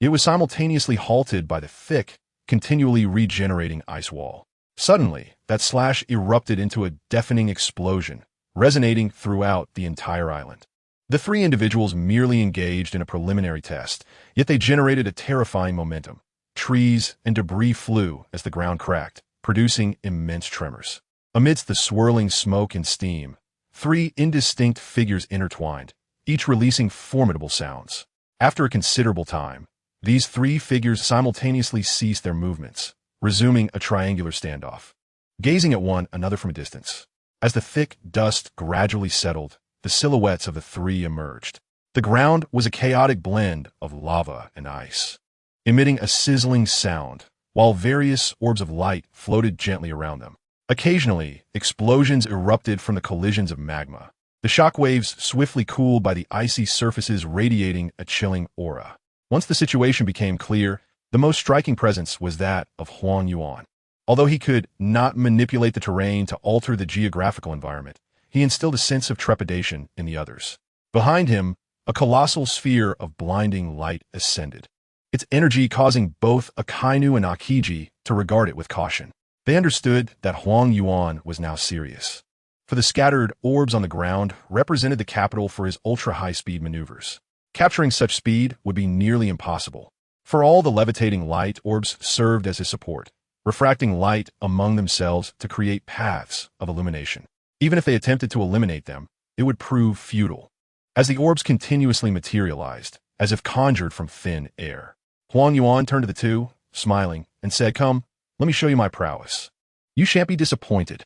It was simultaneously halted by the thick, continually regenerating ice wall. Suddenly, that slash erupted into a deafening explosion, resonating throughout the entire island. The 3 individuals merely engaged in a preliminary test, yet they generated a terrifying momentum. Trees and debris flew as the ground cracked, producing immense tremors. Amidst the swirling smoke and steam, 3 indistinct figures intertwined, each releasing formidable sounds. After a considerable time, these 3 figures simultaneously ceased their movements, resuming a triangular standoff, gazing at one another from a distance. As the thick dust gradually settled, the silhouettes of the three emerged. The ground was a chaotic blend of lava and ice, emitting a sizzling sound, while various orbs of light floated gently around them. Occasionally, explosions erupted from the collisions of magma, the shock waves swiftly cooled by the icy surfaces radiating a chilling aura. Once the situation became clear, the most striking presence was that of Huang Yuan. Although he could not manipulate the terrain to alter the geographical environment, he instilled a sense of trepidation in the others. Behind him, a colossal sphere of blinding light ascended, its energy causing both Akainu and Akiji to regard it with caution. They understood that Huang Yuan was now serious, for the scattered orbs on the ground represented the capital for his ultra-high-speed maneuvers. Capturing such speed would be nearly impossible, for all the levitating light orbs served as his support, refracting light among themselves to create paths of illumination. Even if they attempted to eliminate them, it would prove futile, as the orbs continuously materialized, as if conjured from thin air. Huang Yuan turned to the two, smiling, and said, "Come, let me show you my prowess. You shan't be disappointed."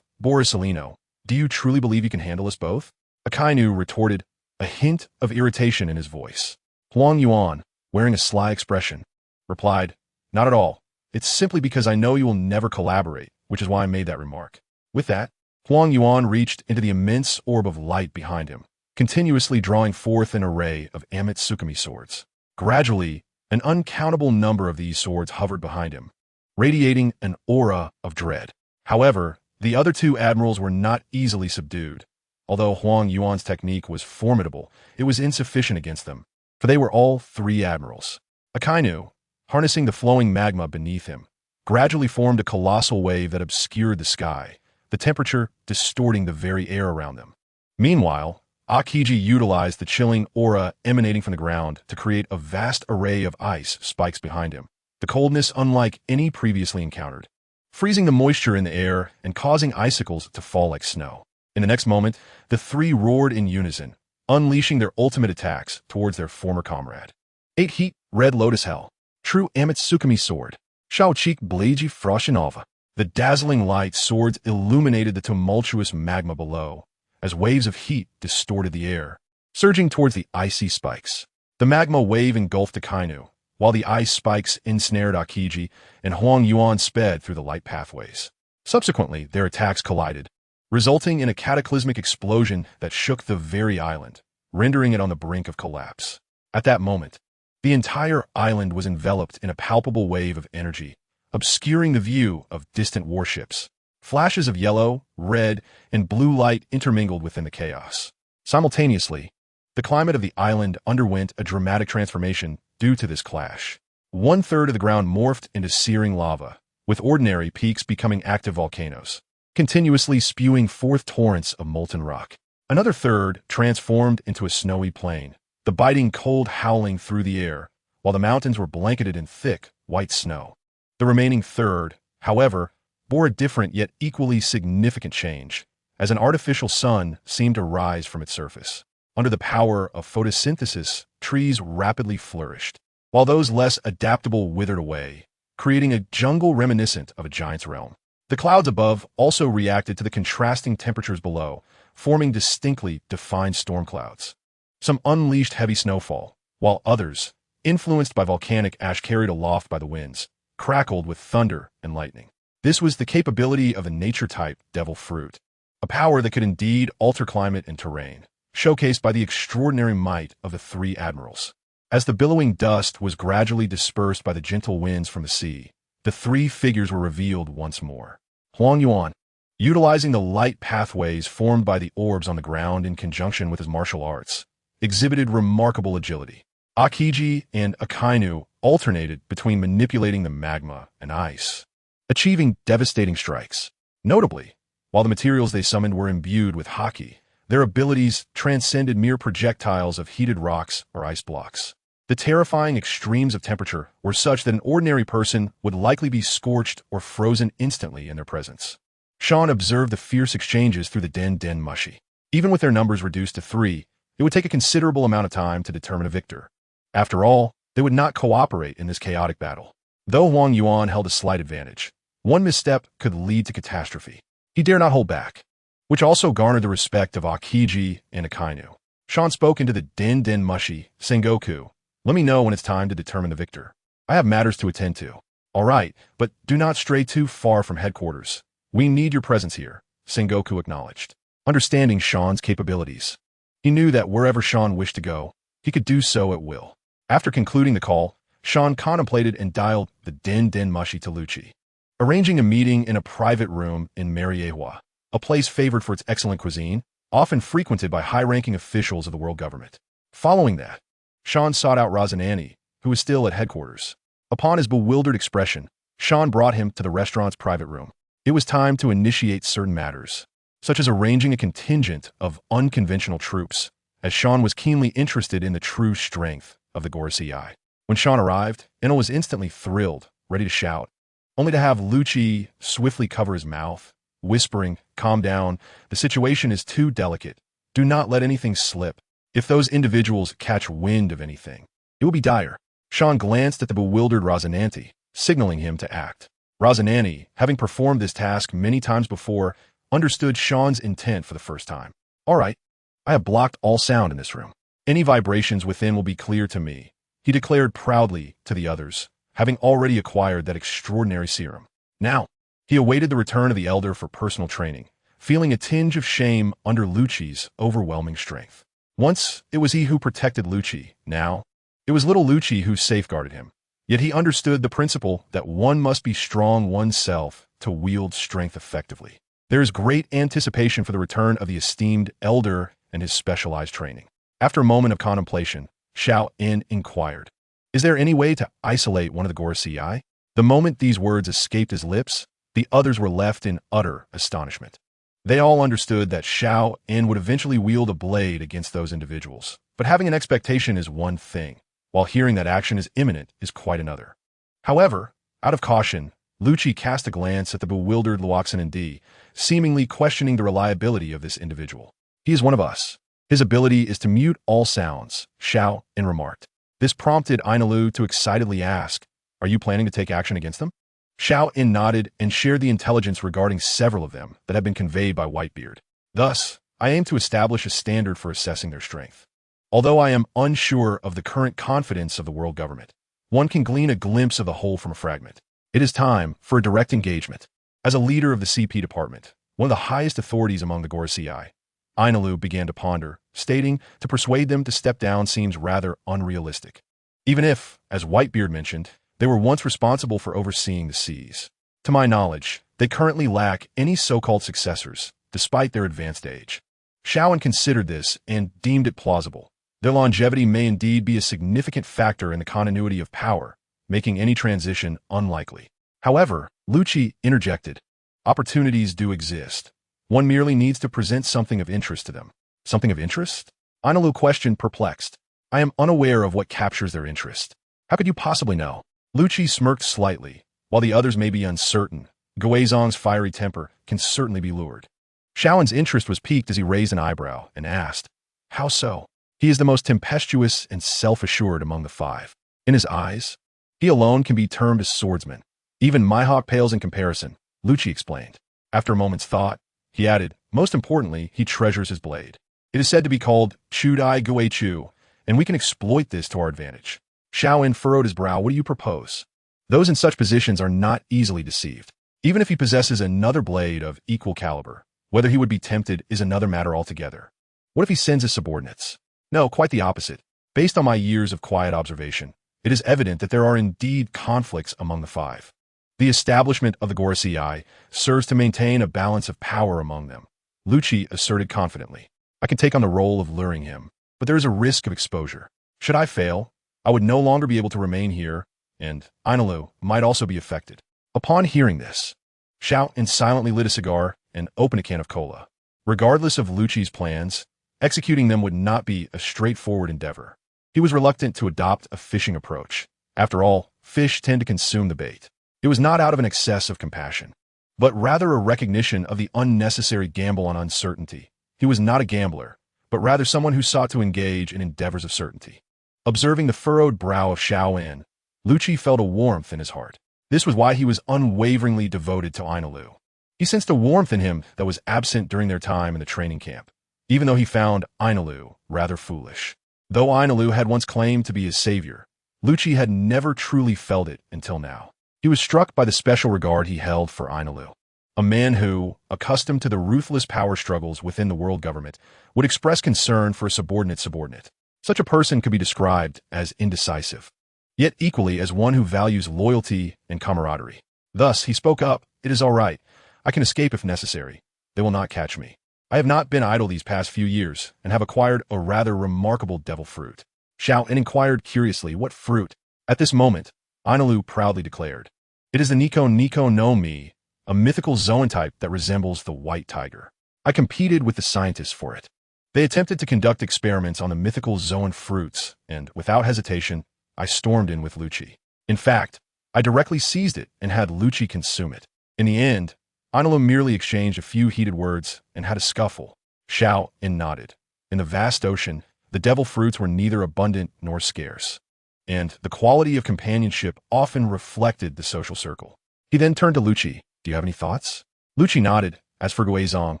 Borisolino, do you truly believe you can handle us both?" Akainu retorted, a hint of irritation in his voice. Huang Yuan, wearing a sly expression, replied, "Not at all. It's simply because I know you will never collaborate, which is why I made that remark." With that, Huang Yuan reached into the immense orb of light behind him, continuously drawing forth an array of Amatsukami swords. Gradually, an uncountable number of these swords hovered behind him, radiating an aura of dread. However, the other two admirals were not easily subdued. Although Huang Yuan's technique was formidable, it was insufficient against them, for they were all three admirals. Akainu, harnessing the flowing magma beneath him, gradually formed a colossal wave that obscured the sky, the temperature distorting the very air around them. Meanwhile, Akiji utilized the chilling aura emanating from the ground to create a vast array of ice spikes behind him, the coldness unlike any previously encountered, freezing the moisture in the air and causing icicles to fall like snow. In the next moment, the three roared in unison, unleashing their ultimate attacks towards their former comrade. 8 Heat, Red Lotus Hell, True Amatsukami Sword, Shao Cheek Bleiji Froshinova. The dazzling light swords illuminated the tumultuous magma below, as waves of heat distorted the air, surging towards the icy spikes. The magma wave engulfed Akainu, while the ice spikes ensnared Akiji, and Huang Yuan sped through the light pathways. Subsequently, their attacks collided, resulting in a cataclysmic explosion that shook the very island, rendering it on the brink of collapse. At that moment, the entire island was enveloped in a palpable wave of energy, obscuring the view of distant warships. Flashes of yellow, red, and blue light intermingled within the chaos. Simultaneously, the climate of the island underwent a dramatic transformation due to this clash. 1/3 of the ground morphed into searing lava, with ordinary peaks becoming active volcanoes, continuously spewing forth torrents of molten rock. Another third transformed into a snowy plain, the biting cold howling through the air, while the mountains were blanketed in thick, white snow. The remaining third, however, bore a different yet equally significant change, as an artificial sun seemed to rise from its surface. Under the power of photosynthesis, trees rapidly flourished, while those less adaptable withered away, creating a jungle reminiscent of a giant's realm. The clouds above also reacted to the contrasting temperatures below, forming distinctly defined storm clouds. Some unleashed heavy snowfall, while others, influenced by volcanic ash carried aloft by the winds, crackled with thunder and lightning. This was the capability of the nature-type devil fruit, a power that could indeed alter climate and terrain, showcased by the extraordinary might of the three admirals. As the billowing dust was gradually dispersed by the gentle winds from the sea, the three figures were revealed once more. Huang Yuan, utilizing the light pathways formed by the orbs on the ground in conjunction with his martial arts, exhibited remarkable agility. Akiji and Akainu alternated between manipulating the magma and ice, achieving devastating strikes. Notably, while the materials they summoned were imbued with haki, their abilities transcended mere projectiles of heated rocks or ice blocks. The terrifying extremes of temperature were such that an ordinary person would likely be scorched or frozen instantly in their presence. Sean observed the fierce exchanges through the Den Mushi. Even with their numbers reduced to 3, it would take a considerable amount of time to determine a victor. After all, they would not cooperate in this chaotic battle. Though Huang Yuan held a slight advantage, one misstep could lead to catastrophe. He dare not hold back, which also garnered the respect of Akiji and Akainu. Shan spoke into the Din Din Mushi, Sengoku. Let me know when it's time to determine the victor. I have matters to attend to. All right, but do not stray too far from headquarters. We need your presence here, Sengoku acknowledged. Understanding Shan's capabilities, he knew that wherever Shan wished to go, he could do so at will. After concluding the call, Shan contemplated and dialed the Din Din Mushi to Lucci, arranging a meeting in a private room in Mariehua, a place favored for its excellent cuisine, often frequented by high-ranking officials of the world government. Following that, Shan sought out Razanani, who was still at headquarters. Upon his bewildered expression, Shan brought him to the restaurant's private room. It was time to initiate certain matters, such as arranging a contingent of unconventional troops, as Shan was keenly interested in the true strength of the Gorosei. When Shan arrived, Enel was instantly thrilled, ready to shout, only to have Lucci swiftly cover his mouth, whispering, "Calm down, the situation is too delicate. Do not let anything slip. If those individuals catch wind of anything, it will be dire." Shan glanced at the bewildered Razanani, signaling him to act. Razanani, having performed this task many times before, understood Shan's intent for the first time. All right, I have blocked all sound in this room. Any vibrations within will be clear to me, he declared proudly to the others, having already acquired that extraordinary serum. Now, he awaited the return of the elder for personal training, feeling a tinge of shame under Lucci's overwhelming strength. Once, it was he who protected Lucci. Now, it was little Lucci who safeguarded him. Yet he understood the principle that one must be strong oneself to wield strength effectively. There is great anticipation for the return of the esteemed elder and his specialized training. After a moment of contemplation, Xiao En inquired, "Is there any way to isolate one of the Gorosei?" The moment these words escaped his lips, the others were left in utter astonishment. They all understood that Xiao En would eventually wield a blade against those individuals, but having an expectation is one thing, while hearing that action is imminent is quite another. However, out of caution, Lucci cast a glance at the bewildered Luoxin, seemingly questioning the reliability of this individual. "He is one of us. His ability is to mute all sounds," Xiao En remarked. This prompted Ainalu to excitedly ask, "Are you planning to take action against them?" Xiao En nodded and shared the intelligence regarding several of them that had been conveyed by Whitebeard. "Thus, I aim to establish a standard for assessing their strength. Although I am unsure of the current confidence of the world government, one can glean a glimpse of the whole from a fragment. It is time for a direct engagement." As a leader of the CP department, one of the highest authorities among the Gorosei, Ainalu began to ponder, stating to persuade them to step down seems rather unrealistic. Even if, as Whitebeard mentioned, they were once responsible for overseeing the seas. To my knowledge, they currently lack any so-called successors, despite their advanced age. Xiaoan considered this and deemed it plausible. Their longevity may indeed be a significant factor in the continuity of power, making any transition unlikely. However, Lucci interjected, "Opportunities do exist. One merely needs to present something of interest to them." "Something of interest?" Ainalu questioned, perplexed. "I am unaware of what captures their interest. How could you possibly know?" Lucci smirked slightly. While the others may be uncertain, Guizong's fiery temper can certainly be lured. Xiaoan's interest was piqued as he raised an eyebrow and asked, "How so?" "He is the most tempestuous and self-assured among the five. In his eyes, he alone can be termed a swordsman. Even Mihawk pales in comparison," Lucci explained. After a moment's thought, he added, "Most importantly, he treasures his blade. It is said to be called Chudai Gui Chu, and we can exploit this to our advantage." Xiao En furrowed his brow. "What do you propose?" "Those in such positions are not easily deceived. Even if he possesses another blade of equal caliber, whether he would be tempted is another matter altogether. What if he sends his subordinates?" "No, quite the opposite. Based on my years of quiet observation, it is evident that there are indeed conflicts among the five. The establishment of the Gorosei serves to maintain a balance of power among them," Lucci asserted confidently. "I can take on the role of luring him, but there is a risk of exposure. Should I fail, I would no longer be able to remain here, and Ainalu might also be affected." Upon hearing this, Xiao En silently lit a cigar and opened a can of cola. Regardless of Lucci's plans, executing them would not be a straightforward endeavor. He was reluctant to adopt a fishing approach. After all, fish tend to consume the bait. It was not out of an excess of compassion, but rather a recognition of the unnecessary gamble on uncertainty. He was not a gambler, but rather someone who sought to engage in endeavors of certainty. Observing the furrowed brow of Xiao En, Lucci felt a warmth in his heart. This was why he was unwaveringly devoted to Ainalu. He sensed a warmth in him that was absent during their time in the training camp, even though he found Ainalu rather foolish. Though Ainalu had once claimed to be his savior, Lucci had never truly felt it until now. He was struck by the special regard he held for Ainalu, a man who, accustomed to the ruthless power struggles within the world government, would express concern for a subordinate. Such a person could be described as indecisive, yet equally as one who values loyalty and camaraderie. Thus, he spoke up, "It is all right. I can escape if necessary. They will not catch me. I have not been idle these past few years and have acquired a rather remarkable devil fruit." Xiao En inquired curiously, "What fruit?" At this moment, Ainalu proudly declared, "It is the Nico no Mi, a mythical zoan-type that resembles the white tiger. I competed with the scientists for it. They attempted to conduct experiments on the mythical zoan fruits, and, without hesitation, I stormed in with Lucci. In fact, I directly seized it and had Lucci consume it. In the end, Ainalu merely exchanged a few heated words and had a scuffle." Xiao En nodded. In the vast ocean, the devil fruits were neither abundant nor scarce, and the quality of companionship often reflected the social circle. He then turned to Lucci. "Do you have any thoughts?" Lucci nodded. "As for Guizong,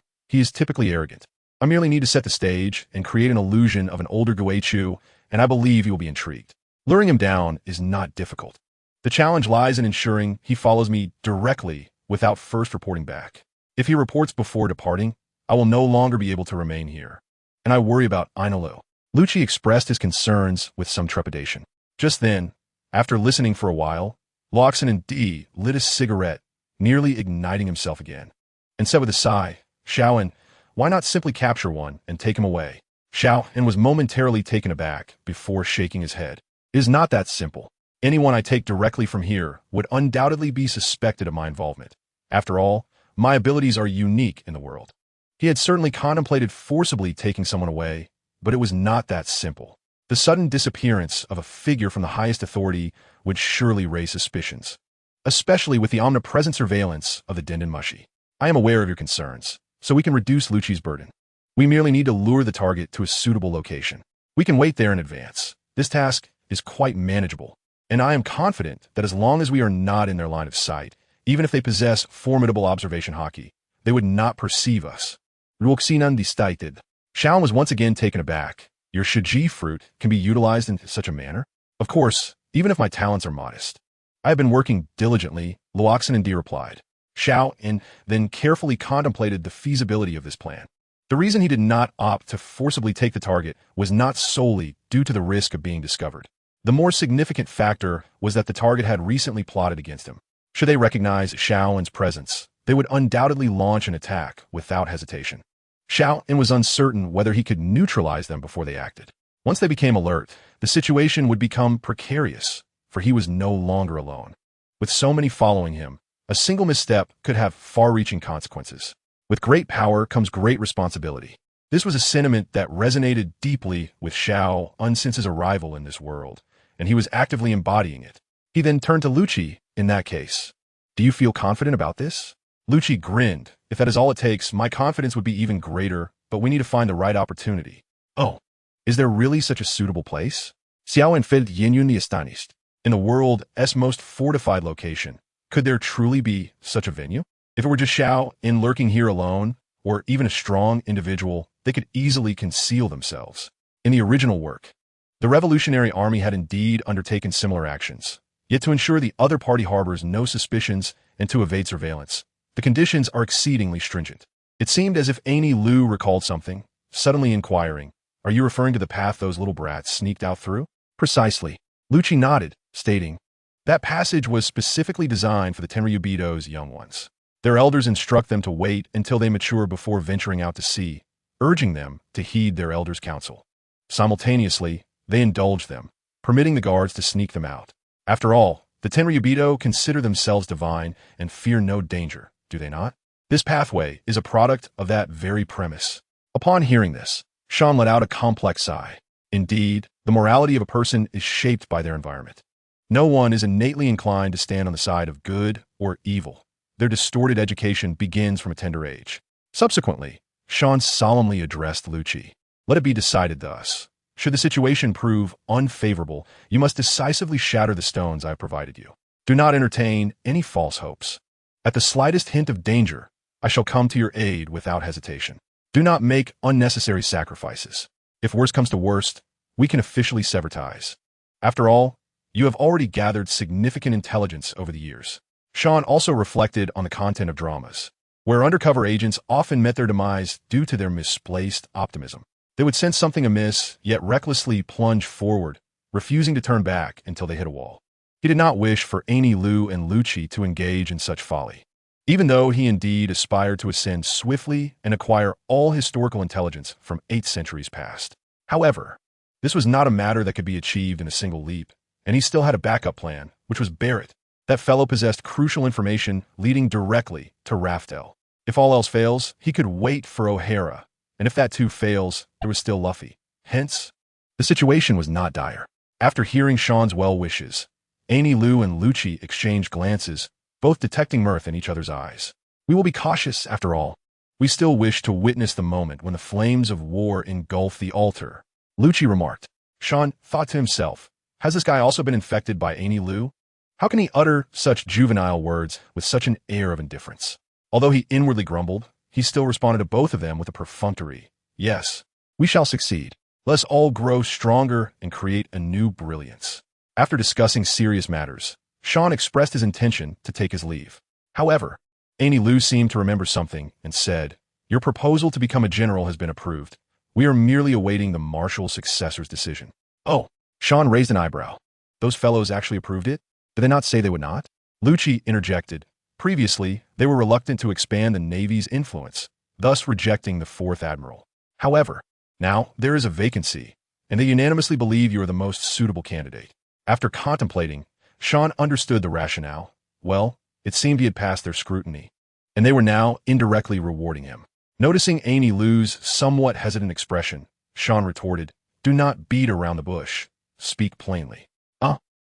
he is typically arrogant. I merely need to set the stage and create an illusion of an older Guichu, and I believe he will be intrigued. Luring him down is not difficult. The challenge lies in ensuring he follows me directly without first reporting back. If he reports before departing, I will no longer be able to remain here, and I worry about Ainalu." Lucci expressed his concerns with some trepidation. Just then, after listening for a while, Loxin and D lit a cigarette, nearly igniting himself again, and said with a sigh, "Xiao En, why not simply capture one and take him away?" Xiao En was momentarily taken aback before shaking his head. "It is not that simple. Anyone I take directly from here would undoubtedly be suspected of my involvement. After all, my abilities are unique in the world." He had certainly contemplated forcibly taking someone away, but it was not that simple. The sudden disappearance of a figure from the highest authority would surely raise suspicions, especially with the omnipresent surveillance of the Denden Mushi. "I am aware of your concerns, so we can reduce Lucci's burden. We merely need to lure the target to a suitable location. We can wait there in advance. This task is quite manageable, and I am confident that as long as we are not in their line of sight, even if they possess formidable observation haki, they would not perceive us." Ruoxinan destated. Xiao was once again taken aback. "Your Shiji fruit can be utilized in such a manner?" "Of course, even if my talents are modest. I have been working diligently," Luoxin D replied. Xiao En then carefully contemplated the feasibility of this plan. The reason he did not opt to forcibly take the target was not solely due to the risk of being discovered. The more significant factor was that the target had recently plotted against him. Should they recognize Xiao En's presence, they would undoubtedly launch an attack without hesitation. Xiao En was uncertain whether he could neutralize them before they acted. Once they became alert, the situation would become precarious, for he was no longer alone. With so many following him, a single misstep could have far-reaching consequences. With great power comes great responsibility. This was a sentiment that resonated deeply with Xiao En since his arrival in this world, and he was actively embodying it. He then turned to Lucci. "In that case, do you feel confident about this?" Lucci grinned. "If that is all it takes, my confidence would be even greater, but we need to find the right opportunity." "Oh, is there really such a suitable place?" Xiao En felt Yinyun the astonished. In the world's most fortified location, could there truly be such a venue? If it were just Xiao En lurking here alone, or even a strong individual, they could easily conceal themselves. In the original work, the Revolutionary Army had indeed undertaken similar actions. Yet to ensure the other party harbors no suspicions and to evade surveillance, the conditions are exceedingly stringent. It seemed as if Annie Lu recalled something, suddenly inquiring, "Are you referring to the path those little brats sneaked out through?" "Precisely." Lucci nodded, stating, "That passage was specifically designed for the Tenryubido's young ones. Their elders instruct them to wait until they mature before venturing out to sea, urging them to heed their elders' counsel. Simultaneously, they indulge them, permitting the guards to sneak them out. After all, the Tenryubido consider themselves divine and fear no danger, do they not? This pathway is a product of that very premise." Upon hearing this, Sean let out a complex sigh. Indeed, the morality of a person is shaped by their environment. No one is innately inclined to stand on the side of good or evil. Their distorted education begins from a tender age. Subsequently, Sean solemnly addressed Lucci. "Let it be decided thus. Should the situation prove unfavorable, you must decisively shatter the stones I have provided you. Do not entertain any false hopes. At the slightest hint of danger, I shall come to your aid without hesitation. Do not make unnecessary sacrifices. If worst comes to worst, we can officially sever ties. After all, you have already gathered significant intelligence over the years. Sean also reflected on the content of dramas, where undercover agents often met their demise due to their misplaced optimism. They would sense something amiss, yet recklessly plunge forward, refusing to turn back until they hit a wall. He did not wish for Annie Lu and Lucci to engage in such folly, even though he indeed aspired to ascend swiftly and acquire all historical intelligence from 8 centuries past. However, this was not a matter that could be achieved in a single leap, and he still had a backup plan, which was Barrett. That fellow possessed crucial information leading directly to Raftel. If all else fails, he could wait for O'Hara, and if that too fails, there was still Luffy. Hence, the situation was not dire. After hearing Sean's well wishes, Annie Lu and Lucci exchanged glances, both detecting mirth in each other's eyes. We will be cautious, after all. We still wish to witness the moment when the flames of war engulf the altar, Lucci remarked. Sean thought to himself, has this guy also been infected by Annie Lu? How can he utter such juvenile words with such an air of indifference? Although he inwardly grumbled, he still responded to both of them with a perfunctory, yes, we shall succeed. Let us all grow stronger and create a new brilliance. After discussing serious matters, Sean expressed his intention to take his leave. However, Annie Lu seemed to remember something and said, your proposal to become a general has been approved. We are merely awaiting the marshal's successor's decision. Oh, Sean raised an eyebrow. Those fellows actually approved it? Did they not say they would not? Lucci interjected. Previously, they were reluctant to expand the Navy's influence, thus rejecting the 4th Admiral. However, now there is a vacancy, and they unanimously believe you are the most suitable candidate. After contemplating, Sean understood the rationale. Well, it seemed he had passed their scrutiny, and they were now indirectly rewarding him. Noticing Annie Lu's somewhat hesitant expression, Sean retorted, do not beat around the bush. Speak plainly.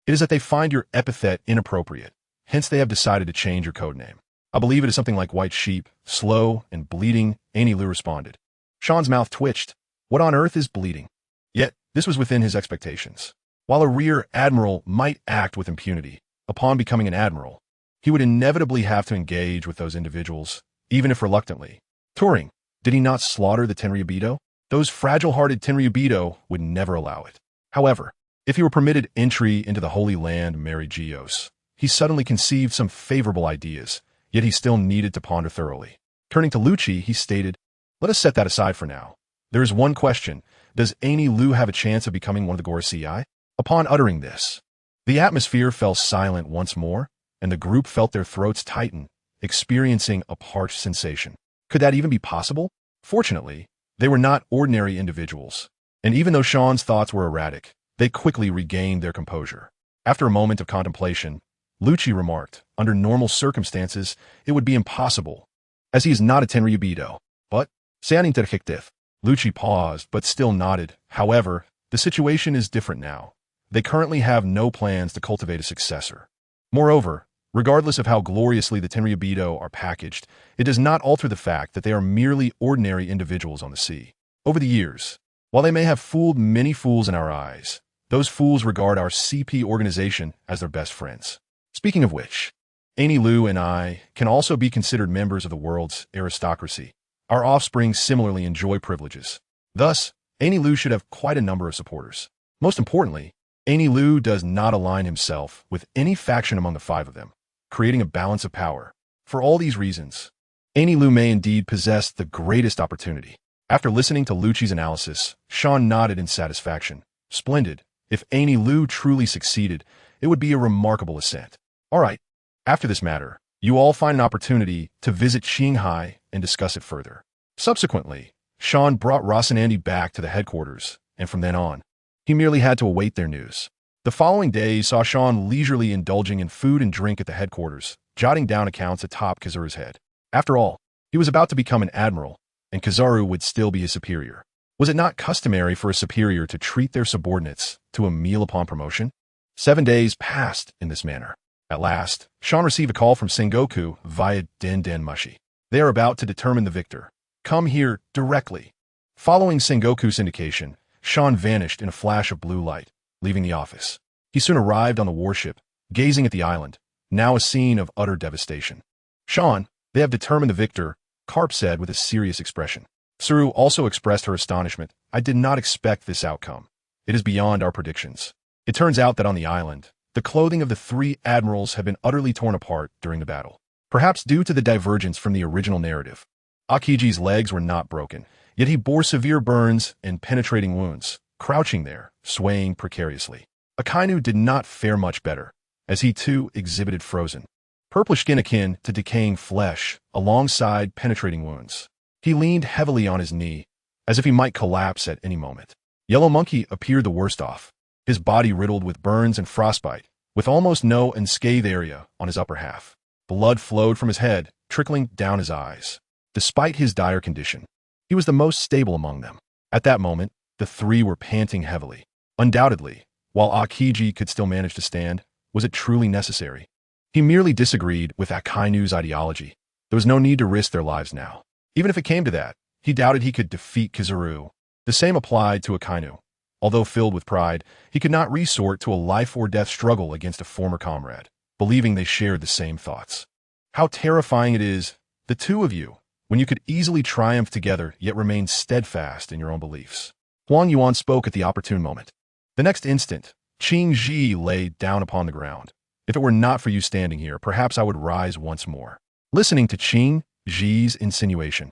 It is that they find your epithet inappropriate. Hence they have decided to change your code name. I believe it is something like White Sheep, slow and bleeding, Annie Lu responded. Sean's mouth twitched. What on earth is bleeding? Yet, this was within his expectations. While a rear admiral might act with impunity, upon becoming an admiral, he would inevitably have to engage with those individuals, even if reluctantly. Turing, did he not slaughter the Tenryubito? Those fragile-hearted Tenryubito would never allow it. However, if he were permitted entry into the Holy Land Mary Geos, he suddenly conceived some favorable ideas, yet he still needed to ponder thoroughly. Turning to Lucci, he stated, let us set that aside for now. There is one question. Does Annie Lu have a chance of becoming one of the Gorosei? Upon uttering this, the atmosphere fell silent once more, and the group felt their throats tighten, experiencing a parched sensation. Could that even be possible? Fortunately, they were not ordinary individuals, and even though Sean's thoughts were erratic, they quickly regained their composure. After a moment of contemplation, Lucci remarked, under normal circumstances, it would be impossible, as he is not a Tenryubito. But, sean interjectif. Lucci paused, but still nodded. However, the situation is different now. They currently have no plans to cultivate a successor. Moreover, regardless of how gloriously the Tenryubito are packaged, it does not alter the fact that they are merely ordinary individuals on the sea. Over the years, while they may have fooled many fools in our eyes, those fools regard our CP organization as their best friends. Speaking of which, Annie Lu and I can also be considered members of the world's aristocracy. Our offspring similarly enjoy privileges. Thus, Annie Lu should have quite a number of supporters. Most importantly, Annie Lu does not align himself with any faction among the 5 of them, creating a balance of power. For all these reasons, Annie Lu may indeed possess the greatest opportunity. After listening to Lucci's analysis, Sean nodded in satisfaction. Splendid. If Annie Lu truly succeeded, it would be a remarkable ascent. All right, after this matter, you all find an opportunity to visit Shanghai and discuss it further. Subsequently, Sean brought Ross and Andy back to the headquarters, and from then on, he merely had to await their news. The following day saw Sean leisurely indulging in food and drink at the headquarters, jotting down accounts atop Kizaru's head. After all, he was about to become an admiral, and Kizaru would still be his superior. Was it not customary for a superior to treat their subordinates to a meal upon promotion? 7 days passed in this manner. At last, Sean received a call from Sengoku via Den Den Mushi. They are about to determine the victor. Come here directly. Following Sengoku's indication, Sean vanished in a flash of blue light, leaving the office. He soon arrived on the warship, gazing at the island, now a scene of utter devastation. Sean, they have determined the victor, Karp said with a serious expression. Saru also expressed her astonishment. I did not expect this outcome. It is beyond our predictions. It turns out that on the island, the clothing of the 3 admirals had been utterly torn apart during the battle. Perhaps due to the divergence from the original narrative. Akiji's legs were not broken, yet he bore severe burns and penetrating wounds, crouching there, swaying precariously. Akainu did not fare much better, as he too exhibited frozen, purplish skin akin to decaying flesh, alongside penetrating wounds. He leaned heavily on his knee, as if he might collapse at any moment. Yellow Monkey appeared the worst off, his body riddled with burns and frostbite, with almost no unscathed area on his upper half. Blood flowed from his head, trickling down his eyes. Despite his dire condition, he was the most stable among them. At that moment, the 3 were panting heavily. Undoubtedly, while Akiji could still manage to stand, was it truly necessary? He merely disagreed with Akainu's ideology. There was no need to risk their lives now. Even if it came to that, he doubted he could defeat Kizaru. The same applied to Akainu. Although filled with pride, he could not resort to a life-or-death struggle against a former comrade, believing they shared the same thoughts. How terrifying it is, the 2 of you, when you could easily triumph together yet remain steadfast in your own beliefs. Huang Yuan spoke at the opportune moment. The next instant, Qing Ji lay down upon the ground. If it were not for you standing here, perhaps I would rise once more. Listening to Qing Ji's insinuation,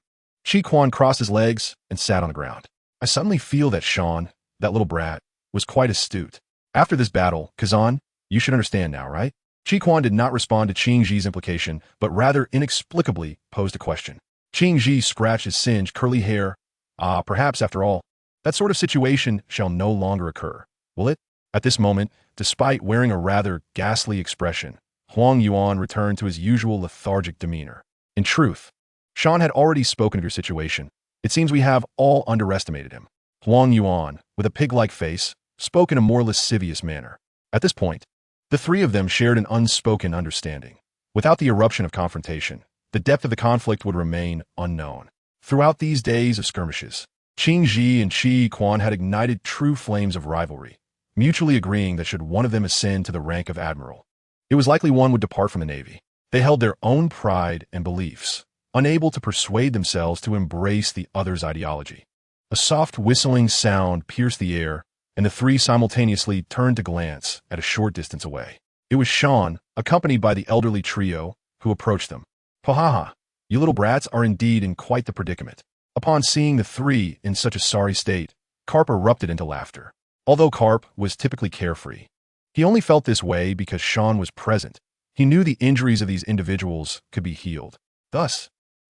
Chi Quan crossed his legs and sat on the ground. I suddenly feel that Sean, that little brat, was quite astute. After this battle, Kazan, you should understand now, right? Chi Quan did not respond to Qing Ji's implication, but rather inexplicably posed a question. Qing Ji scratched his singed curly hair. Perhaps after all, that sort of situation shall no longer occur, will it? At this moment, despite wearing a rather ghastly expression, Huang Yuan returned to his usual lethargic demeanor. In truth, Sean had already spoken of your situation. It seems we have all underestimated him. Huang Yuan, with a pig-like face, spoke in a more lascivious manner. At this point, the 3 of them shared an unspoken understanding. Without the eruption of confrontation, the depth of the conflict would remain unknown. Throughout these days of skirmishes, Qing Ji and Chi Quan had ignited true flames of rivalry, mutually agreeing that should one of them ascend to the rank of admiral, it was likely one would depart from the Navy. They held their own pride and beliefs, unable to persuade themselves to embrace the other's ideology. A soft whistling sound pierced the air, and the 3 simultaneously turned to glance at a short distance away. It was Sean, accompanied by the elderly trio, who approached them. Pohaha, you little brats are indeed in quite the predicament. Upon seeing the 3 in such a sorry state, Karp erupted into laughter. Although Karp was typically carefree, he only felt this way because Sean was present. He knew the injuries of these individuals could be healed. Thus,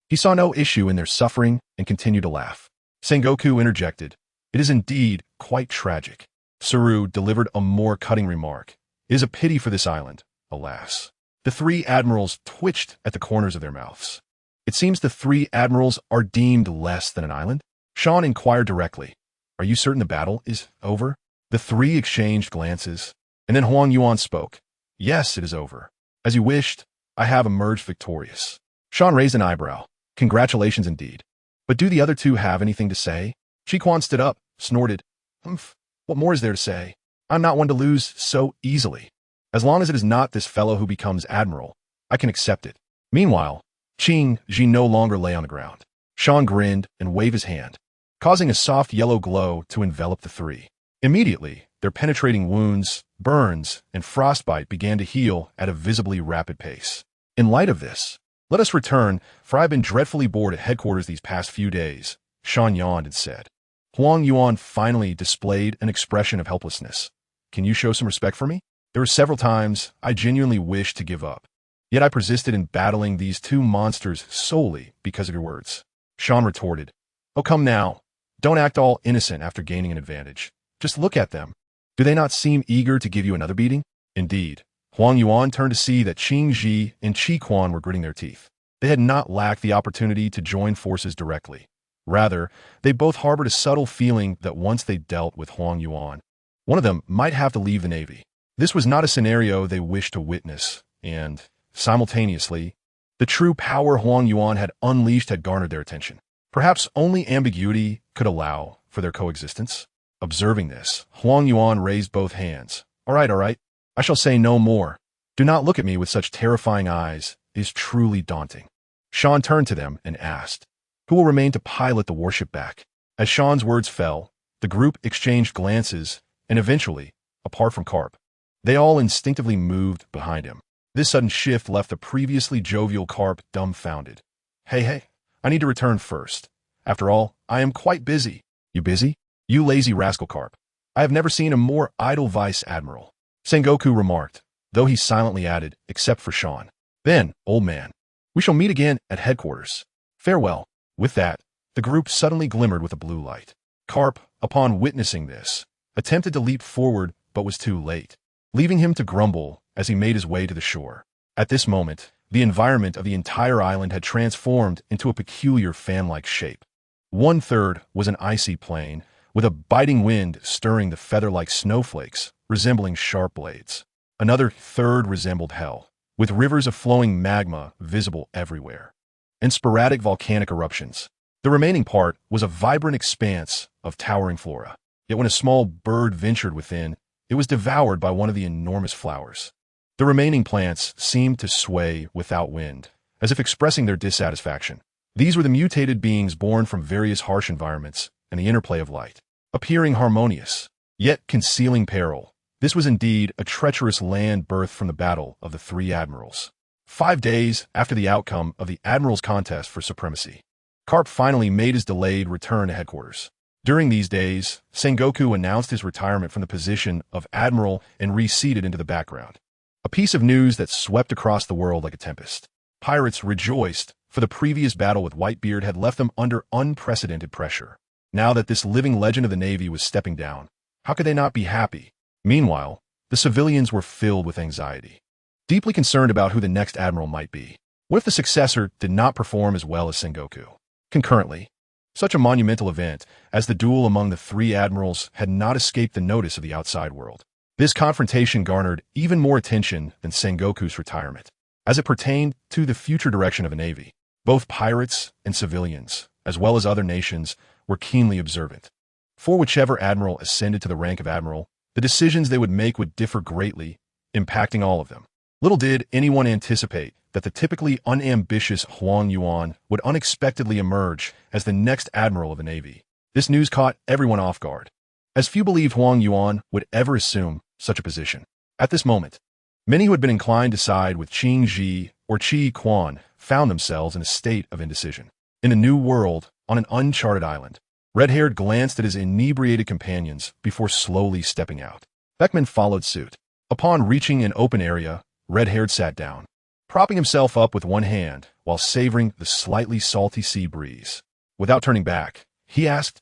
he saw no issue in their suffering and continued to laugh. Sengoku interjected, "It is indeed quite tragic." Saru delivered a more cutting remark. "It is a pity for this island, alas." The 3 admirals twitched at the corners of their mouths. "It seems the 3 admirals are deemed less than an island?" Sean inquired directly. "Are you certain the battle is over?" The 3 exchanged glances, and then Huang Yuan spoke. "Yes, it is over. As you wished, I have emerged victorious." Sean raised an eyebrow. "Congratulations indeed. But do the other 2 have anything to say?" Chi Quan stood up, snorted. "Humph, what more is there to say? I'm not one to lose so easily. As long as it is not this fellow who becomes admiral, I can accept it." Meanwhile, Qing Ji no longer lay on the ground. Sean grinned and waved his hand, causing a soft yellow glow to envelop the 3. Immediately, their penetrating wounds, burns, and frostbite began to heal at a visibly rapid pace. In light of this, let us return, for I have been dreadfully bored at headquarters these past few days, Sean yawned and said. Huang Yuan finally displayed an expression of helplessness. "Can you show some respect for me? There were several times I genuinely wished to give up. Yet I persisted in battling these 2 monsters solely because of your words." Sean retorted, "Oh, come now. Don't act all innocent after gaining an advantage. Just look at them. Do they not seem eager to give you another beating?" Indeed, Huang Yuan turned to see that Qing Ji and Chi Quan were gritting their teeth. They had not lacked the opportunity to join forces directly. Rather, they both harbored a subtle feeling that once they dealt with Huang Yuan, one of them might have to leave the Navy. This was not a scenario they wished to witness, and, simultaneously, the true power Huang Yuan had unleashed had garnered their attention. Perhaps only ambiguity could allow for their coexistence. Observing this, Huang Yuan raised both hands. All right. I shall say no more. Do not look at me with such terrifying eyes. It is truly daunting. Shan turned to them and asked, who will remain to pilot the warship back? As Shan's words fell, the group exchanged glances, and eventually, apart from Karp, they all instinctively moved behind him. This sudden shift left the previously jovial Karp dumbfounded. Hey, I need to return first. After all, I am quite busy. You busy? You lazy rascal, Karp. I have never seen a more idle vice admiral. Sengoku remarked, though he silently added, except for Shan. Then, old man, we shall meet again at headquarters. Farewell. With that, the group suddenly glimmered with a blue light. Karp, upon witnessing this, attempted to leap forward but was too late, leaving him to grumble as he made his way to the shore. At this moment, the environment of the entire island had transformed into a peculiar fan-like shape. 1/3 was an icy plain, with a biting wind stirring the feather-like snowflakes, resembling sharp blades. Another third resembled hell, with rivers of flowing magma visible everywhere, and sporadic volcanic eruptions. The remaining part was a vibrant expanse of towering flora. Yet when a small bird ventured within, it was devoured by one of the enormous flowers. The remaining plants seemed to sway without wind, as if expressing their dissatisfaction. These were the mutated beings born from various harsh environments and the interplay of light, appearing harmonious, yet concealing peril. This was indeed a treacherous land birthed from the battle of the three admirals. 5 days after the outcome of the admirals' contest for supremacy, Karp finally made his delayed return to headquarters. During these days, Sengoku announced his retirement from the position of admiral and receded into the background. A piece of news that swept across the world like a tempest. Pirates rejoiced, for the previous battle with Whitebeard had left them under unprecedented pressure. Now that this living legend of the Navy was stepping down, how could they not be happy? Meanwhile, the civilians were filled with anxiety, deeply concerned about who the next admiral might be. What if the successor did not perform as well as Sengoku? Concurrently, such a monumental event as the duel among the three admirals had not escaped the notice of the outside world. This confrontation garnered even more attention than Sengoku's retirement, as it pertained to the future direction of the Navy. Both pirates and civilians, as well as other nations, were keenly observant. For whichever admiral ascended to the rank of admiral, the decisions they would make would differ greatly, impacting all of them. Little did anyone anticipate that the typically unambitious Huang Yuan would unexpectedly emerge as the next admiral of the Navy. This news caught everyone off guard, as few believed Huang Yuan would ever assume such a position. At this moment, many who had been inclined to side with Qing Ji or Qi Quan found themselves in a state of indecision. In a new world, on an uncharted island, Red-Haired glanced at his inebriated companions before slowly stepping out. Beckman followed suit. Upon reaching an open area, Red-Haired sat down, propping himself up with one hand while savoring the slightly salty sea breeze. Without turning back, he asked,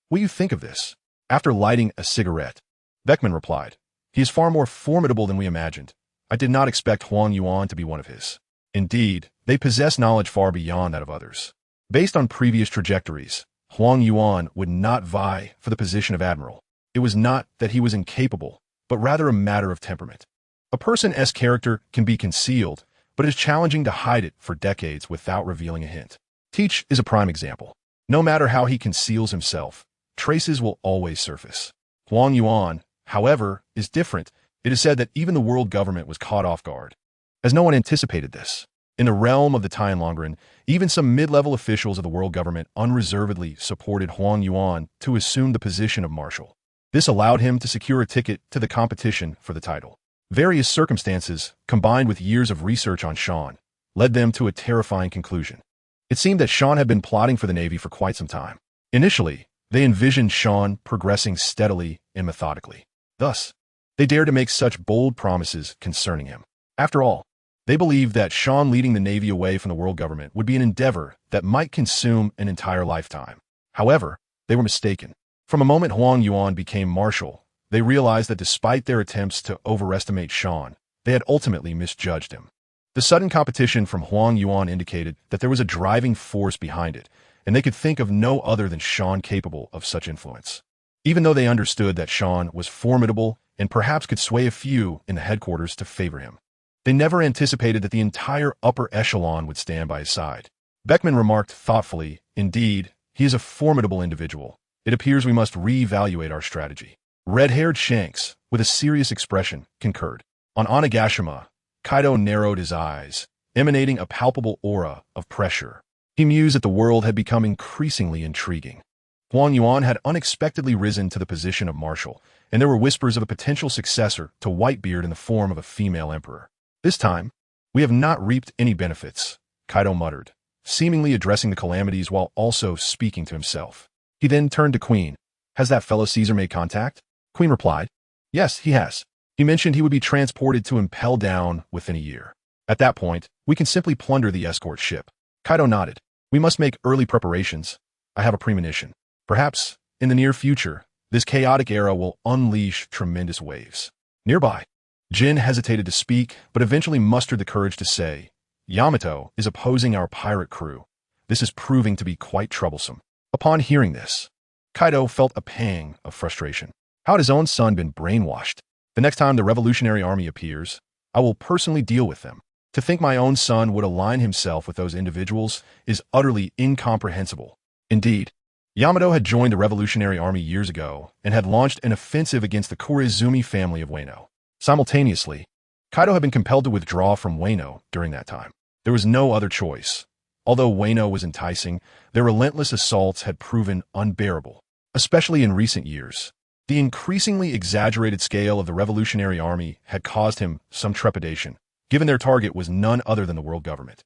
"What do you think of this?" After lighting a cigarette, Beckman replied, "He is far more formidable than we imagined. I did not expect Huang Yuan to be one of his. Indeed, they possess knowledge far beyond that of others. Based on previous trajectories, Huang Yuan would not vie for the position of admiral. It was not that he was incapable, but rather a matter of temperament. A person's character can be concealed, but it is challenging to hide it for decades without revealing a hint. Teach is a prime example. No matter how he conceals himself, traces will always surface. Huang Yuan, however, is different. It is said that even the world government was caught off guard, as no one anticipated this. In the realm of the Tianlongren, even some mid-level officials of the world government unreservedly supported Huang Yuan to assume the position of marshal. This allowed him to secure a ticket to the competition for the title. Various circumstances, combined with years of research on Shan, led them to a terrifying conclusion. It seemed that Shan had been plotting for the Navy for quite some time. Initially, they envisioned Shan progressing steadily and methodically. Thus, they dared to make such bold promises concerning him. After all, they believed that Shan leading the Navy away from the world government would be an endeavor that might consume an entire lifetime. However, they were mistaken. From a moment Huang Yuan became marshal, they realized that despite their attempts to overestimate Shan, they had ultimately misjudged him. The sudden competition from Huang Yuan indicated that there was a driving force behind it, and they could think of no other than Shan capable of such influence. Even though they understood that Shan was formidable and perhaps could sway a few in the headquarters to favor him, they never anticipated that the entire upper echelon would stand by his side. Beckman remarked thoughtfully, "Indeed, he is a formidable individual, It appears we must reevaluate our strategy. Red-haired Shanks, with a serious expression, concurred. On Onigashima, Kaido narrowed his eyes, emanating a palpable aura of pressure. He mused that the world had become increasingly intriguing. Huang Yuan had unexpectedly risen to the position of marshal, and there were whispers of a potential successor to Whitebeard in the form of a female emperor. This time, we have not reaped any benefits, Kaido muttered, seemingly addressing the calamities while also speaking to himself. He then turned to Queen. Has that fellow Caesar made contact? Queen replied, yes, he has. He mentioned he would be transported to Impel Down within a year. At that point, we can simply plunder the escort ship. Kaido nodded. We must make early preparations. I have a premonition. Perhaps, in the near future, this chaotic era will unleash tremendous waves. Nearby, Jin hesitated to speak, but eventually mustered the courage to say, Yamato is opposing our pirate crew. This is proving to be quite troublesome. Upon hearing this, Kaido felt a pang of frustration. How had his own son been brainwashed? The next time the Revolutionary Army appears, I will personally deal with them. To think my own son would align himself with those individuals is utterly incomprehensible. Indeed, Yamato had joined the Revolutionary Army years ago and had launched an offensive against the Korizumi family of Wano. Simultaneously, Kaido had been compelled to withdraw from Wano during that time. There was no other choice. Although Wano was enticing, their relentless assaults had proven unbearable, especially in recent years. The increasingly exaggerated scale of the Revolutionary Army had caused him some trepidation, given their target was none other than the world government.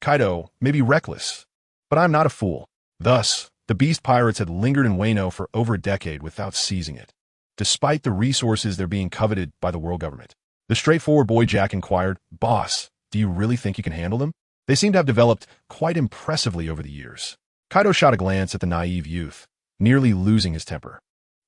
Kaido, may be reckless, but I'm not a fool. Thus, the beast pirates had lingered in Wano for over a decade without seizing it, despite the resources they're being coveted by the world government. The straightforward boy Jack inquired, Boss, do you really think you can handle them? They seem to have developed quite impressively over the years. Kaido shot a glance at the naive youth, nearly losing his temper.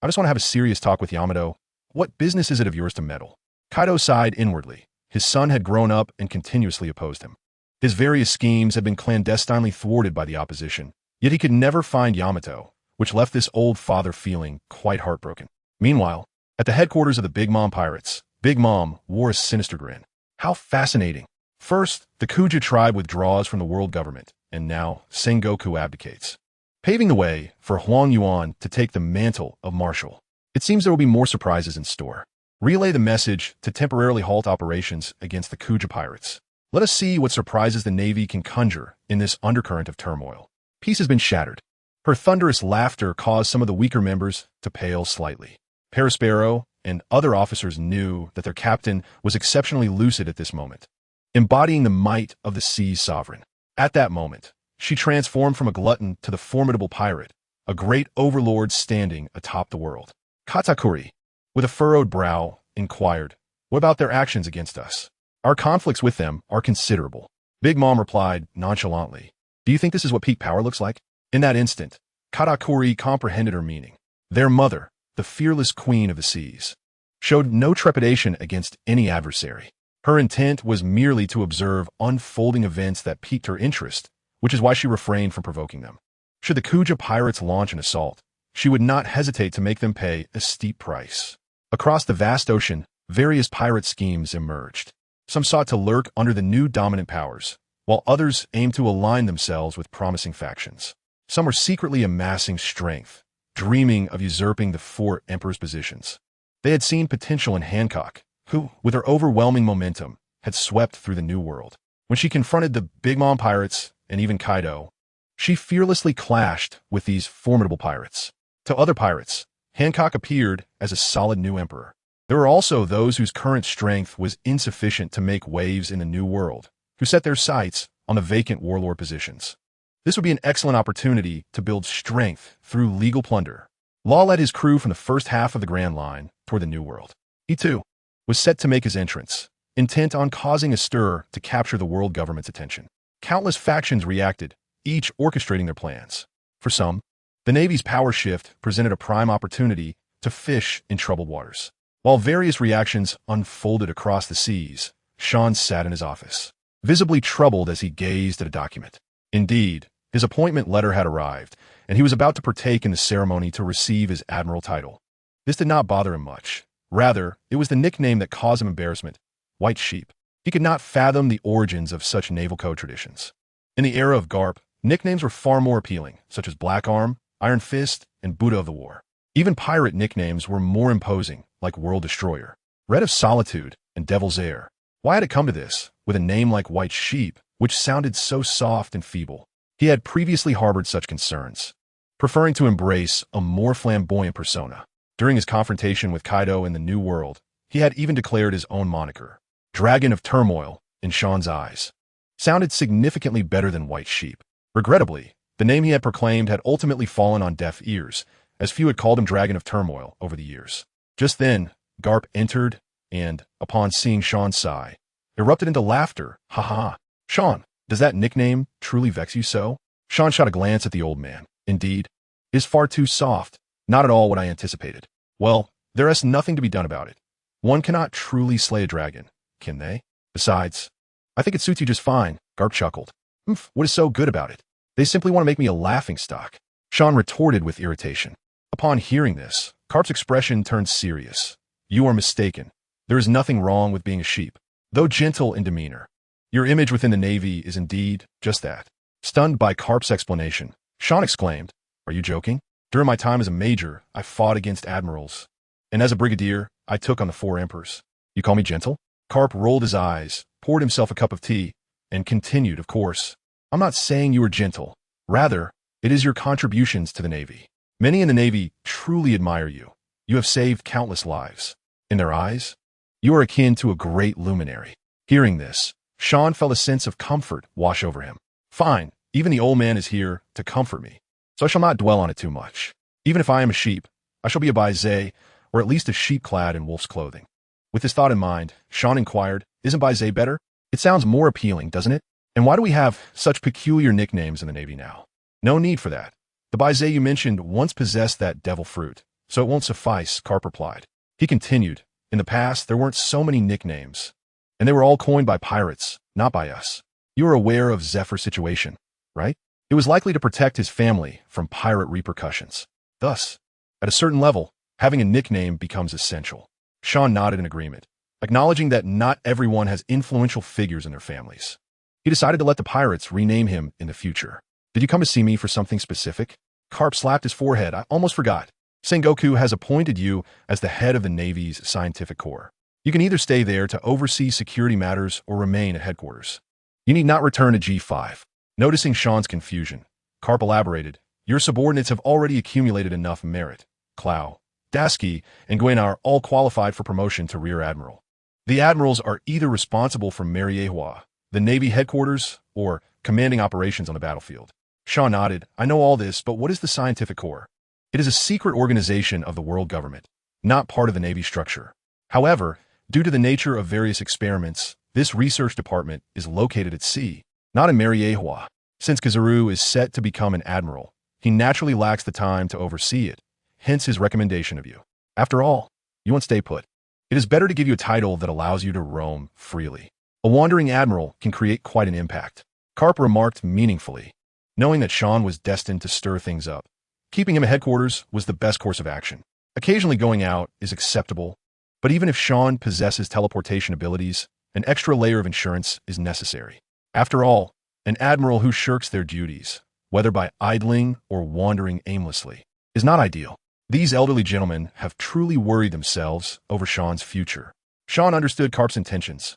I just want to have a serious talk with Yamato. What business is it of yours to meddle? Kaido sighed inwardly. His son had grown up and continuously opposed him. His various schemes had been clandestinely thwarted by the opposition, yet he could never find Yamato, which left this old father feeling quite heartbroken. Meanwhile, at the headquarters of the Big Mom Pirates, Big Mom wore a sinister grin. How fascinating. First, the Kuja tribe withdraws from the world government, and now Sengoku abdicates, paving the way for Huang Yuan to take the mantle of marshal. It seems there will be more surprises in store. Relay the message to temporarily halt operations against the Kuja pirates. Let us see what surprises the Navy can conjure in this undercurrent of turmoil. Peace has been shattered. Her thunderous laughter caused some of the weaker members to pale slightly. Perospero and other officers knew that their captain was exceptionally lucid at this moment, embodying the might of the sea's sovereign. At that moment, she transformed from a glutton to the formidable pirate, a great overlord standing atop the world. Katakuri, with a furrowed brow, inquired, What about their actions against us? Our conflicts with them are considerable. Big Mom replied nonchalantly, Do you think this is what peak power looks like? In that instant, Katakuri comprehended her meaning. Their mother, the fearless queen of the seas, showed no trepidation against any adversary. Her intent was merely to observe unfolding events that piqued her interest, which is why she refrained from provoking them. Should the Kuja pirates launch an assault, she would not hesitate to make them pay a steep price. Across the vast ocean, various pirate schemes emerged. Some sought to lurk under the new dominant powers, while others aimed to align themselves with promising factions. Some were secretly amassing strength, dreaming of usurping the four emperors' positions. They had seen potential in Hancock, who, with her overwhelming momentum, had swept through the New World. When she confronted the Big Mom pirates, and even Kaido, she fearlessly clashed with these formidable pirates. To other pirates, Hancock appeared as a solid new emperor. There were also those whose current strength was insufficient to make waves in the New World, who set their sights on the vacant warlord positions. This would be an excellent opportunity to build strength through legal plunder. Law led his crew from the first half of the Grand Line toward the New World. He, too, was set to make his entrance, intent on causing a stir to capture the world government's attention. Countless factions reacted, each orchestrating their plans. For some, the Navy's power shift presented a prime opportunity to fish in troubled waters. While various reactions unfolded across the seas, Sean sat in his office, visibly troubled as he gazed at a document. Indeed, his appointment letter had arrived, and he was about to partake in the ceremony to receive his admiral title. This did not bother him much. Rather, it was the nickname that caused him embarrassment, White Sheep. He could not fathom the origins of such naval code traditions. In the era of Garp, nicknames were far more appealing, such as Black Arm, Iron Fist, and Buddha of the War. Even pirate nicknames were more imposing, like World Destroyer, Red of Solitude, and Devil's Air. Why had it come to this, with a name like White Sheep, which sounded so soft and feeble? He had previously harbored such concerns, preferring to embrace a more flamboyant persona. During his confrontation with Kaido in the New World, he had even declared his own moniker. Dragon of Turmoil, in Sean's eyes, sounded significantly better than White Sheep. Regrettably, the name he had proclaimed had ultimately fallen on deaf ears, as few had called him Dragon of Turmoil over the years. Just then, Garp entered and, upon seeing Sean sigh, erupted into laughter. Ha ha. Sean, does that nickname truly vex you so? Sean shot a glance at the old man. Indeed, it is far too soft. Not at all what I anticipated. Well, there is nothing to be done about it. One cannot truly slay a dragon, can they? Besides, I think it suits you just fine, Garp chuckled. What is so good about it? They simply want to make me a laughingstock. Sean retorted with irritation. Upon hearing this, Garp's expression turned serious. You are mistaken. There is nothing wrong with being a sheep, though gentle in demeanor. Your image within the Navy is indeed just that. Stunned by Garp's explanation, Sean exclaimed, Are you joking? During my time as a major, I fought against admirals, and as a brigadier, I took on the 4 emperors. You call me gentle? Garp rolled his eyes, poured himself a cup of tea, and continued, Of course. I'm not saying you are gentle. Rather, it is your contributions to the Navy. Many in the Navy truly admire you. You have saved countless lives. In their eyes, you are akin to a great luminary. Hearing this, Sean felt a sense of comfort wash over him. Fine, even the old man is here to comfort me, so I shall not dwell on it too much. Even if I am a sheep, I shall be a Baizé, or at least a sheep clad in wolf's clothing. With this thought in mind, Sean inquired, Isn't Baizé better? It sounds more appealing, doesn't it? And why do we have such peculiar nicknames in the Navy now? No need for that. The Baizé you mentioned once possessed that devil fruit, so it won't suffice, Garp replied. He continued, In the past, there weren't so many nicknames, and they were all coined by pirates, not by us. You are aware of Zephyr's situation, right? It was likely to protect his family from pirate repercussions. Thus, at a certain level, having a nickname becomes essential. Sean nodded in agreement, acknowledging that not everyone has influential figures in their families. He decided to let the pirates rename him in the future. Did you come to see me for something specific? Garp slapped his forehead. I almost forgot. Sengoku has appointed you as the head of the Navy's scientific corps. You can either stay there to oversee security matters or remain at headquarters. You need not return to G5. Noticing Sean's confusion, Garp elaborated, Your subordinates have already accumulated enough merit. Clow, Dasky, and Gwen are all qualified for promotion to Rear Admiral. The admirals are either responsible for Meteor, the Navy headquarters, or commanding operations on the battlefield. Sean nodded. I know all this, but what is the Scientific Corps? It is a secret organization of the world government, not part of the Navy structure. However, due to the nature of various experiments, this research department is located at sea, not in Meteor. Since Kizaru is set to become an admiral, he naturally lacks the time to oversee it, hence his recommendation of you. After all, you won't stay put. It is better to give you a title that allows you to roam freely. A wandering admiral can create quite an impact. Garp remarked meaningfully, knowing that Sean was destined to stir things up. Keeping him at headquarters was the best course of action. Occasionally going out is acceptable, but even if Sean possesses teleportation abilities, an extra layer of insurance is necessary. After all, an admiral who shirks their duties, whether by idling or wandering aimlessly, is not ideal. These elderly gentlemen have truly worried themselves over Sean's future. Sean understood Garp's intentions.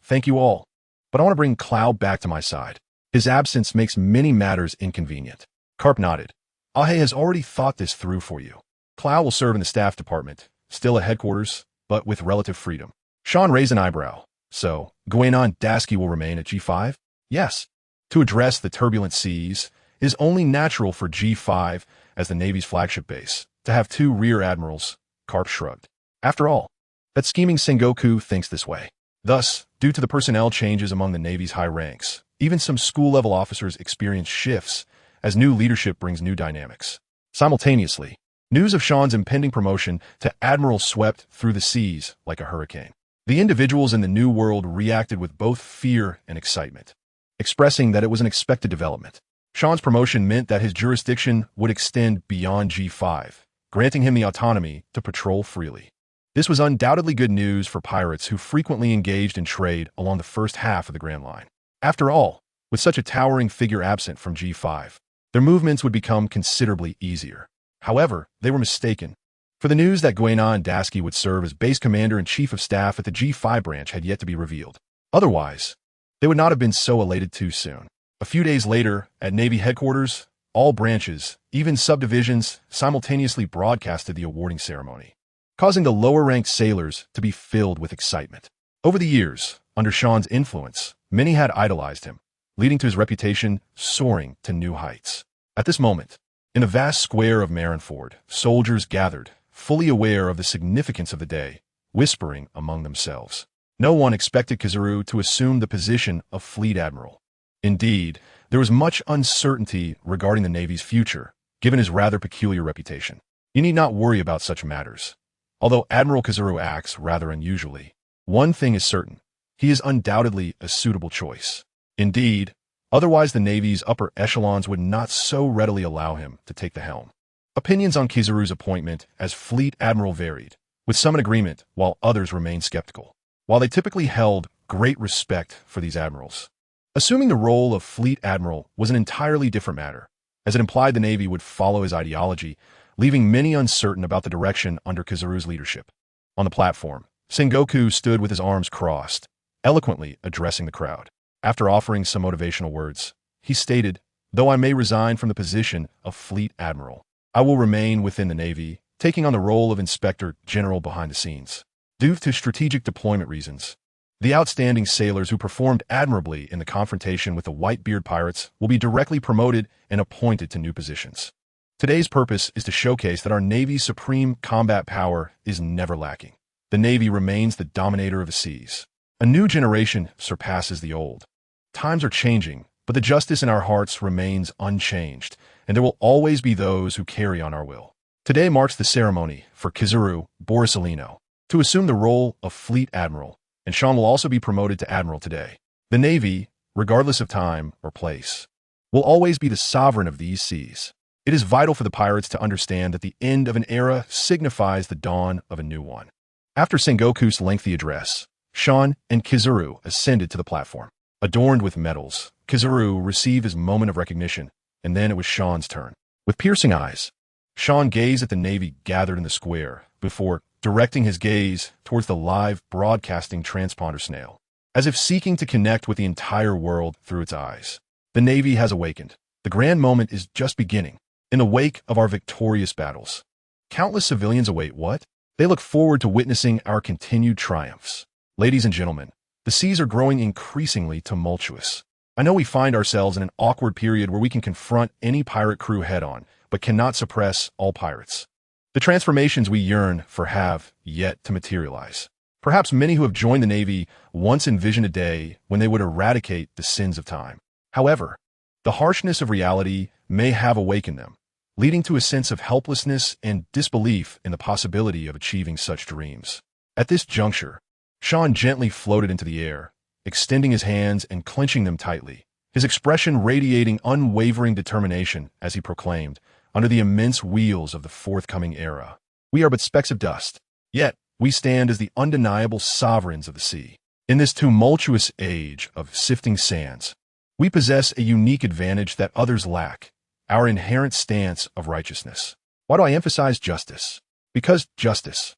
Thank you all, but I want to bring Clow back to my side. His absence makes many matters inconvenient. Garp nodded. Ahe has already thought this through for you. Clow will serve in the staff department, still at headquarters, but with relative freedom. Sean raised an eyebrow. So, Guénon and Dasky will remain at G5? Yes. To address the turbulent seas, it is only natural for G5, as the Navy's flagship base, to have 2 rear admirals, Garp shrugged. After all, that scheming Sengoku thinks this way. Thus, due to the personnel changes among the Navy's high ranks, even some school-level officers experience shifts as new leadership brings new dynamics. Simultaneously, news of Sean's impending promotion to admiral swept through the seas like a hurricane. The individuals in the New World reacted with both fear and excitement, expressing that it was an expected development. Sean's promotion meant that his jurisdiction would extend beyond G5, granting him the autonomy to patrol freely. This was undoubtedly good news for pirates who frequently engaged in trade along the first half of the Grand Line. After all, with such a towering figure absent from G5, their movements would become considerably easier. However, they were mistaken. For the news that Guinan Dasky would serve as base commander and chief of staff at the G5 branch had yet to be revealed. Otherwise, they would not have been so elated too soon. A few days later, at Navy headquarters, all branches, even subdivisions, simultaneously broadcasted the awarding ceremony, causing the lower-ranked sailors to be filled with excitement. Over the years, under Sean's influence, many had idolized him, leading to his reputation soaring to new heights. At this moment, in the vast square of Marineford, soldiers gathered, fully aware of the significance of the day, whispering among themselves. No one expected Kizaru to assume the position of Fleet Admiral. Indeed, there was much uncertainty regarding the Navy's future, given his rather peculiar reputation. You need not worry about such matters. Although Admiral Kizaru acts rather unusually, one thing is certain: he is undoubtedly a suitable choice. Indeed, otherwise the Navy's upper echelons would not so readily allow him to take the helm. Opinions on Kizaru's appointment as Fleet Admiral varied, with some in agreement while others remained skeptical. While they typically held great respect for these admirals, assuming the role of Fleet Admiral was an entirely different matter, as it implied the Navy would follow his ideology, leaving many uncertain about the direction under Kizaru's leadership. On the platform, Sengoku stood with his arms crossed, eloquently addressing the crowd. After offering some motivational words, he stated, "Though I may resign from the position of Fleet Admiral, I will remain within the Navy, taking on the role of Inspector General behind the scenes. Due to strategic deployment reasons, the outstanding sailors who performed admirably in the confrontation with the Whitebeard pirates will be directly promoted and appointed to new positions. Today's purpose is to showcase that our Navy's supreme combat power is never lacking. The Navy remains the dominator of the seas. A new generation surpasses the old. Times are changing, but the justice in our hearts remains unchanged, and there will always be those who carry on our will." Today marks the ceremony for Kizaru Borisolino to assume the role of Fleet Admiral, and Sean will also be promoted to Admiral today. The Navy, regardless of time or place, will always be the sovereign of these seas. It is vital for the pirates to understand that the end of an era signifies the dawn of a new one. After Sengoku's lengthy address, Sean and Kizaru ascended to the platform. Adorned with medals, Kizaru received his moment of recognition, and then it was Sean's turn. With piercing eyes, Sean gazed at the Navy gathered in the square before directing his gaze towards the live broadcasting transponder snail, as if seeking to connect with the entire world through its eyes. The Navy has awakened. The grand moment is just beginning. In the wake of our victorious battles, countless civilians await what? They look forward to witnessing our continued triumphs. Ladies and gentlemen, the seas are growing increasingly tumultuous. I know we find ourselves in an awkward period where we can confront any pirate crew head-on, but cannot suppress all pirates. The transformations we yearn for have yet to materialize. Perhaps many who have joined the Navy once envisioned a day when they would eradicate the sins of time. However, the harshness of reality may have awakened them, leading to a sense of helplessness and disbelief in the possibility of achieving such dreams. At this juncture, Sean gently floated into the air, extending his hands and clenching them tightly, his expression radiating unwavering determination as he proclaimed, "Under the immense wheels of the forthcoming era, we are but specks of dust, yet we stand as the undeniable sovereigns of the sea. In this tumultuous age of sifting sands, we possess a unique advantage that others lack, our inherent stance of righteousness." Why do I emphasize justice? Because justice,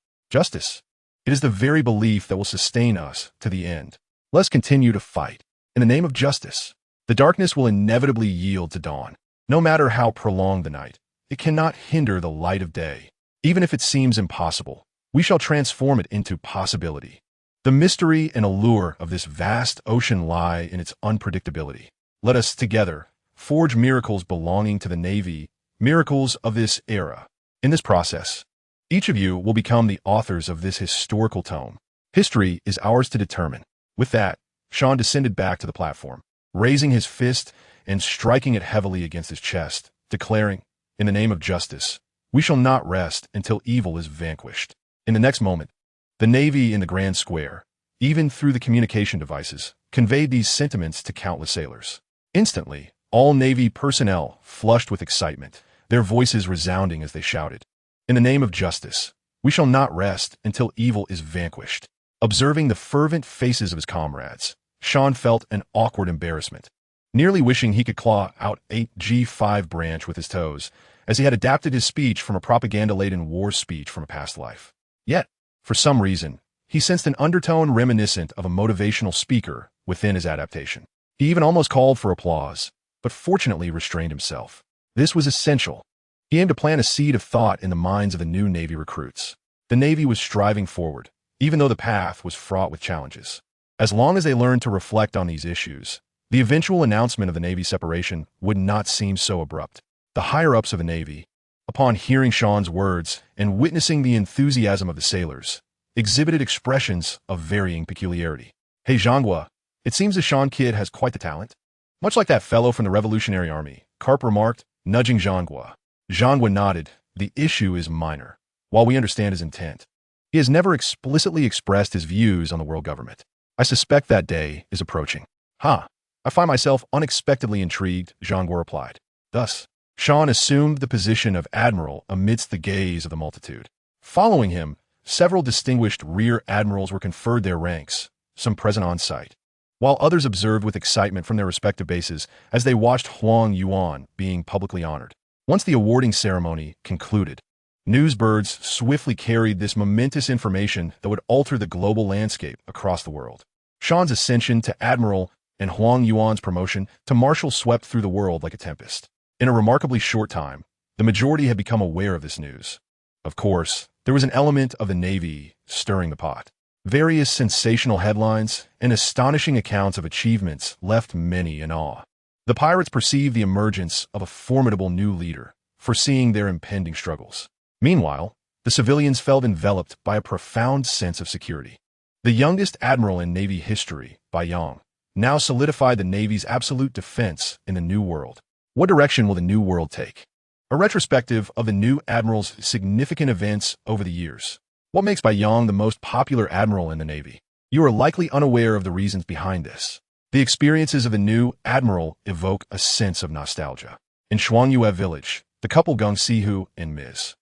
it is the very belief that will sustain us to the end. Let's continue to fight. In the name of justice, the darkness will inevitably yield to dawn. No matter how prolonged the night, it cannot hinder the light of day. Even if it seems impossible, we shall transform it into possibility. The mystery and allure of this vast ocean lie in its unpredictability. Let us together forge miracles belonging to the Navy, miracles of this era. In this process, each of you will become the authors of this historical tome. History is ours to determine. With that, Sean descended back to the platform, raising his fist and striking it heavily against his chest, declaring, "In the name of justice, we shall not rest until evil is vanquished." In the next moment, the Navy in the Grand Square, even through the communication devices, conveyed these sentiments to countless sailors. Instantly, all Navy personnel flushed with excitement, their voices resounding as they shouted, "In the name of justice, we shall not rest until evil is vanquished." Observing the fervent faces of his comrades, Sean felt an awkward embarrassment. nearly wishing he could claw out a G5 branch with his toes, as he had adapted his speech from a propaganda-laden war speech from a past life. Yet, for some reason, he sensed an undertone reminiscent of a motivational speaker within his adaptation. He even almost called for applause, but fortunately restrained himself. This was essential. He aimed to plant a seed of thought in the minds of the new Navy recruits. The Navy was striving forward, even though the path was fraught with challenges. As long as they learned to reflect on these issues, the eventual announcement of the Navy separation would not seem so abrupt. The higher-ups of the Navy, upon hearing Sean's words and witnessing the enthusiasm of the sailors, exhibited expressions of varying peculiarity. "Hey, Zhanghua, it seems the Sean kid has quite the talent." "Much like that fellow from the Revolutionary Army," Karp remarked, nudging Zhanghua. Zhanghua nodded. "The issue is minor. While we understand his intent, he has never explicitly expressed his views on the world government. I suspect that day is approaching." "Ha! I find myself unexpectedly intrigued," Zhanghua replied. Thus, Sean assumed the position of admiral amidst the gaze of the multitude. Following him, several distinguished rear admirals were conferred their ranks, some present on site, while others observed with excitement from their respective bases as they watched Huang Yuan being publicly honored. Once the awarding ceremony concluded, newsbirds swiftly carried this momentous information that would alter the global landscape across the world. Sean's ascension to admiral and Huang Yuan's promotion to marshal swept through the world like a tempest. In a remarkably short time, the majority had become aware of this news. Of course, there was an element of the Navy stirring the pot. Various sensational headlines and astonishing accounts of achievements left many in awe. The pirates perceived the emergence of a formidable new leader, foreseeing their impending struggles. Meanwhile, the civilians felt enveloped by a profound sense of security. The youngest admiral in Navy history, Bai Yang, now solidified the Navy's absolute defense in the New World. What direction will the New World take? A retrospective of the new admiral's significant events over the years. What makes Bai Yang the most popular admiral in the Navy? You are likely unaware of the reasons behind this. The experiences of the new admiral evoke a sense of nostalgia. In Shuangyue village, the couple Geng Sihu and Ms.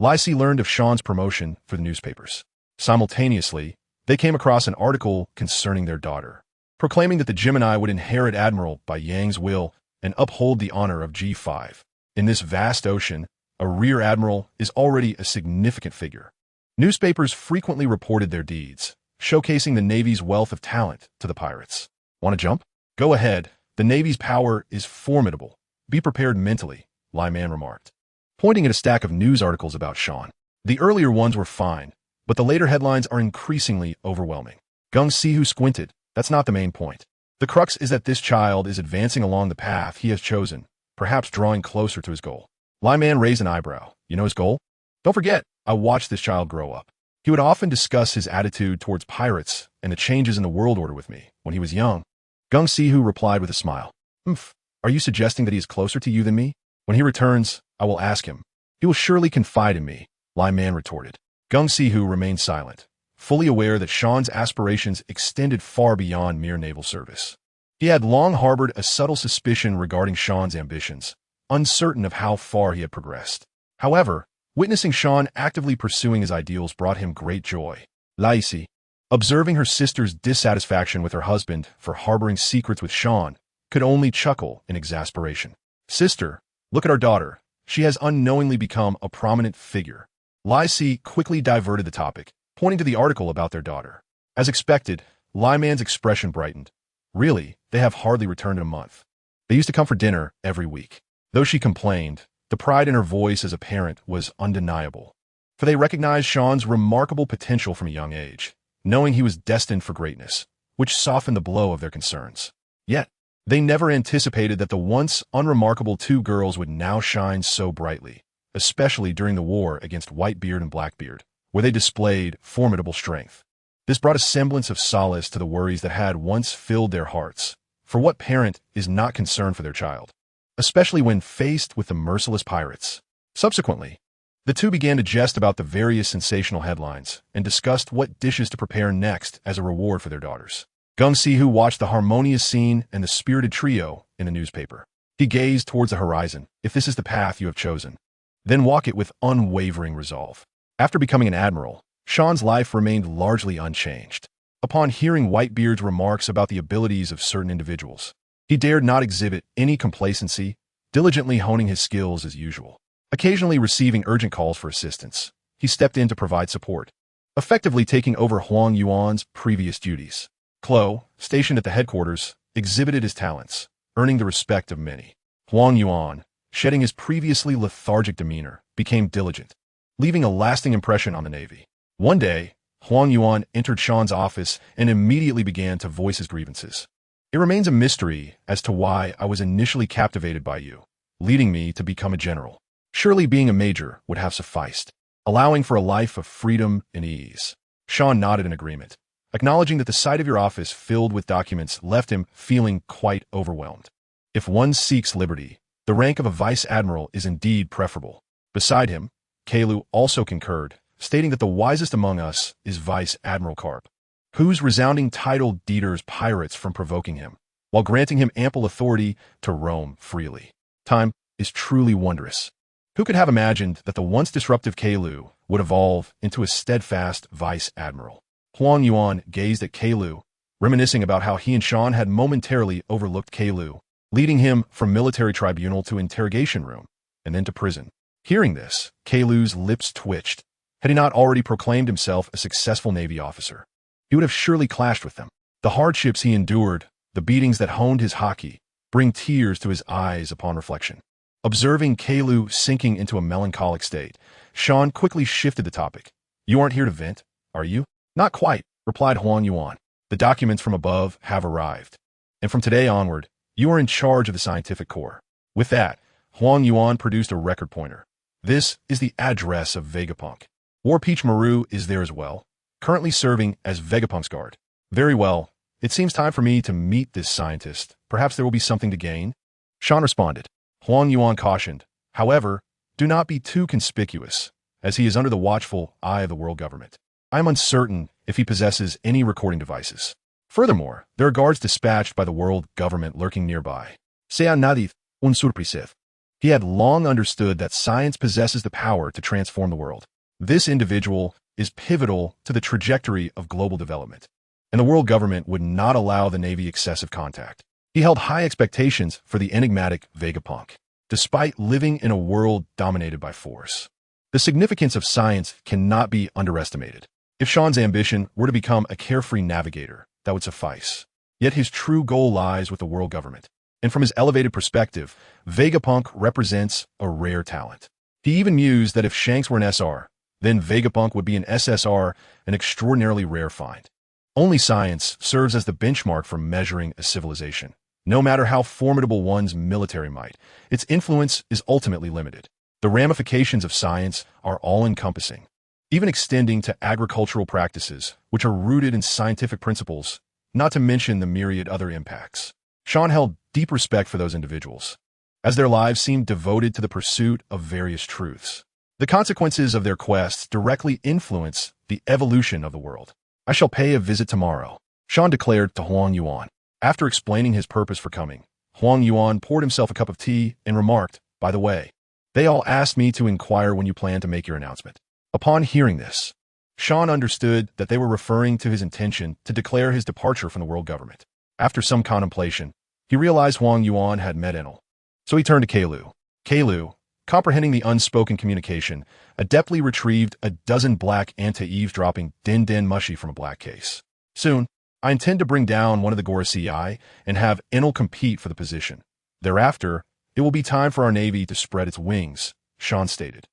Lai Si learned of Sean's promotion for the newspapers. Simultaneously, they came across an article concerning their daughter, proclaiming that the Gemini would inherit Admiral Bai Yang's will and uphold the honor of G5. In this vast ocean, a rear admiral is already a significant figure. Newspapers frequently reported their deeds, showcasing the Navy's wealth of talent to the pirates. Want to jump? Go ahead. The Navy's power is formidable. Be prepared mentally, Lai Man remarked, pointing at a stack of news articles about Sean. The earlier ones were fine, but the later headlines are increasingly overwhelming. Geng Sihu squinted. That's not the main point. The crux is that this child is advancing along the path he has chosen, perhaps drawing closer to his goal. Lai Man raised an eyebrow. You know his goal? Don't forget, I watched this child grow up. He would often discuss his attitude towards pirates and the changes in the world order with me when he was young. Geng Sihu replied with a smile. Are you suggesting that he is closer to you than me? When he returns, I will ask him. He will surely confide in me, Lai Man retorted. Geng Sihu remained silent, fully aware that Sean's aspirations extended far beyond mere naval service. He had long harbored a subtle suspicion regarding Sean's ambitions, uncertain of how far he had progressed. However, witnessing Sean actively pursuing his ideals brought him great joy. Lai Si, observing her sister's dissatisfaction with her husband for harboring secrets with Sean, could only chuckle in exasperation. Sister, look at our daughter. She has unknowingly become a prominent figure. Lai Si quickly diverted the topic, pointing to the article about their daughter. As expected, Lai Man's expression brightened. Really, they have hardly returned in a month. They used to come for dinner every week. Though she complained, the pride in her voice as a parent was undeniable, for they recognized Sean's remarkable potential from a young age, knowing he was destined for greatness, which softened the blow of their concerns. Yet, they never anticipated that the once unremarkable two girls would now shine so brightly, especially during the war against Whitebeard and Blackbeard, where they displayed formidable strength. This brought a semblance of solace to the worries that had once filled their hearts. For what parent is not concerned for their child, especially when faced with the merciless pirates? Subsequently, the two began to jest about the various sensational headlines and discussed what dishes to prepare next as a reward for their daughters. Geng Sihu watched the harmonious scene and the spirited trio in the newspaper. He gazed towards the horizon. If this is the path you have chosen, then walk it with unwavering resolve. After becoming an admiral, Sean's life remained largely unchanged. Upon hearing Whitebeard's remarks about the abilities of certain individuals, He dared not exhibit any complacency, diligently honing his skills as usual. Occasionally receiving urgent calls for assistance, he stepped in to provide support, effectively taking over Huang Yuan's previous duties. Klo, stationed at the headquarters, exhibited his talents, earning the respect of many. Huang Yuan, shedding his previously lethargic demeanor, became diligent, leaving a lasting impression on the Navy. One day, Huang Yuan entered Sean's office and immediately began to voice his grievances. It remains a mystery as to why I was initially captivated by you, leading me to become a general. Surely being a major would have sufficed, allowing for a life of freedom and ease. Sean nodded in agreement, acknowledging that the sight of your office filled with documents left him feeling quite overwhelmed. If one seeks liberty, the rank of a vice admiral is indeed preferable. Beside him, Kalu also concurred, stating that the wisest among us is Vice Admiral Karp, whose resounding title deters pirates from provoking him, while granting him ample authority to roam freely. Time is truly wondrous. Who could have imagined that the once disruptive Kalu would evolve into a steadfast vice admiral? Huang Yuan gazed at Kalu, reminiscing about how he and Sean had momentarily overlooked Kalu, leading him from military tribunal to interrogation room, and then to prison. Hearing this, Kalu's lips twitched. Had he not already proclaimed himself a successful Navy officer, he would have surely clashed with them. The hardships he endured, the beatings that honed his hockey, bring tears to his eyes upon reflection. Observing Kalu sinking into a melancholic state, Sean quickly shifted the topic. You aren't here to vent, are you? Not quite, replied Huang Yuan. The documents from above have arrived, and from today onward, you are in charge of the scientific corps. With that, Huang Yuan produced a record pointer. This is the address of Vegapunk. Warpeach Maru is there as well, currently serving as Vegapunk's guard. Very well, it seems time for me to meet this scientist. Perhaps there will be something to gain. Sean responded. Huang Yuan cautioned, however, do not be too conspicuous, as he is under the watchful eye of the world government. I am uncertain if he possesses any recording devices. Furthermore, there are guards dispatched by the world government lurking nearby. Sea nadie un surprisif. He had long understood that science possesses the power to transform the world. This individual is pivotal to the trajectory of global development, and the world government would not allow the Navy excessive contact. He held high expectations for the enigmatic Vegapunk, despite living in a world dominated by force. The significance of science cannot be underestimated. If Sean's ambition were to become a carefree navigator, that would suffice. Yet his true goal lies with the world government, and from his elevated perspective, Vegapunk represents a rare talent. He even mused that if Shanks were an SR, then Vegapunk would be an SSR, an extraordinarily rare find. Only science serves as the benchmark for measuring a civilization. No matter how formidable one's military might, its influence is ultimately limited. The ramifications of science are all-encompassing, even extending to agricultural practices, which are rooted in scientific principles, not to mention the myriad other impacts. Sean held deep respect for those individuals, as their lives seemed devoted to the pursuit of various truths. The consequences of their quests directly influence the evolution of the world. I shall pay a visit tomorrow, Sean declared to Huang Yuan. After explaining his purpose for coming, Huang Yuan poured himself a cup of tea and remarked, by the way, they all asked me to inquire when you plan to make your announcement. Upon hearing this, Sean understood that they were referring to his intention to declare his departure from the world government. After some contemplation, he realized Huang Yuan had met Enel. So he turned to Kalu. Kalu, comprehending the unspoken communication, adeptly retrieved a dozen black anti-eavesdropping din-din mushi from a black case. Soon, I intend to bring down one of the Gorasii and have Enel compete for the position. Thereafter, it will be time for our Navy to spread its wings, Sean stated.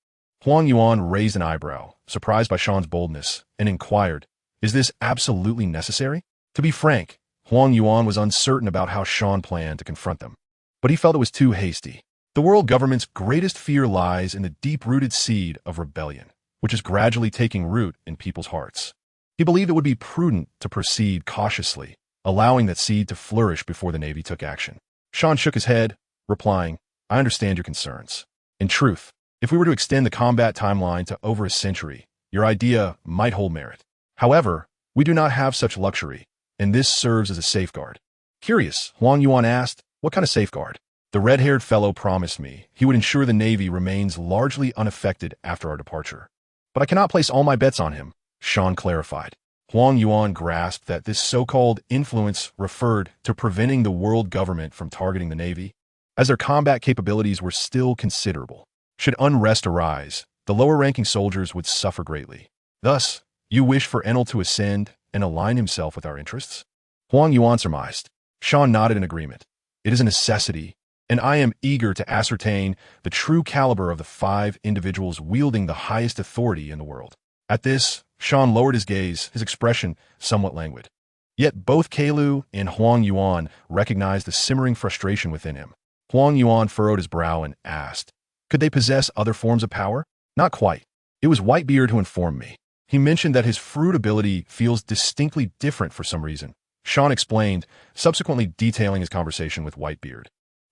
Huang Yuan raised an eyebrow, surprised by Sean's boldness, and inquired, is this absolutely necessary? To be frank, Huang Yuan was uncertain about how Sean planned to confront them, but he felt it was too hasty. The world government's greatest fear lies in the deep-rooted seed of rebellion, which is gradually taking root in people's hearts. He believed it would be prudent to proceed cautiously, allowing that seed to flourish before the Navy took action. Sean shook his head, replying, I understand your concerns. In truth, if we were to extend the combat timeline to over a century, your idea might hold merit. However, we do not have such luxury, and this serves as a safeguard. Curious, Huang Yuan asked, what kind of safeguard? The red-haired fellow promised me he would ensure the Navy remains largely unaffected after our departure. But I cannot place all my bets on him, Sean clarified. Huang Yuan grasped that this so-called influence referred to preventing the world government from targeting the Navy, as their combat capabilities were still considerable. Should unrest arise, the lower-ranking soldiers would suffer greatly. Thus, you wish for Enel to ascend and align himself with our interests? Huang Yuan surmised. Sean nodded in agreement. It is a necessity, and I am eager to ascertain the true caliber of the 5 individuals wielding the highest authority in the world. At this, Sean lowered his gaze, his expression somewhat languid. Yet both Keilu and Huang Yuan recognized the simmering frustration within him. Huang Yuan furrowed his brow and asked, could they possess other forms of power? Not quite. It was Whitebeard who informed me. He mentioned that his fruit ability feels distinctly different for some reason. Sean explained, subsequently detailing his conversation with Whitebeard,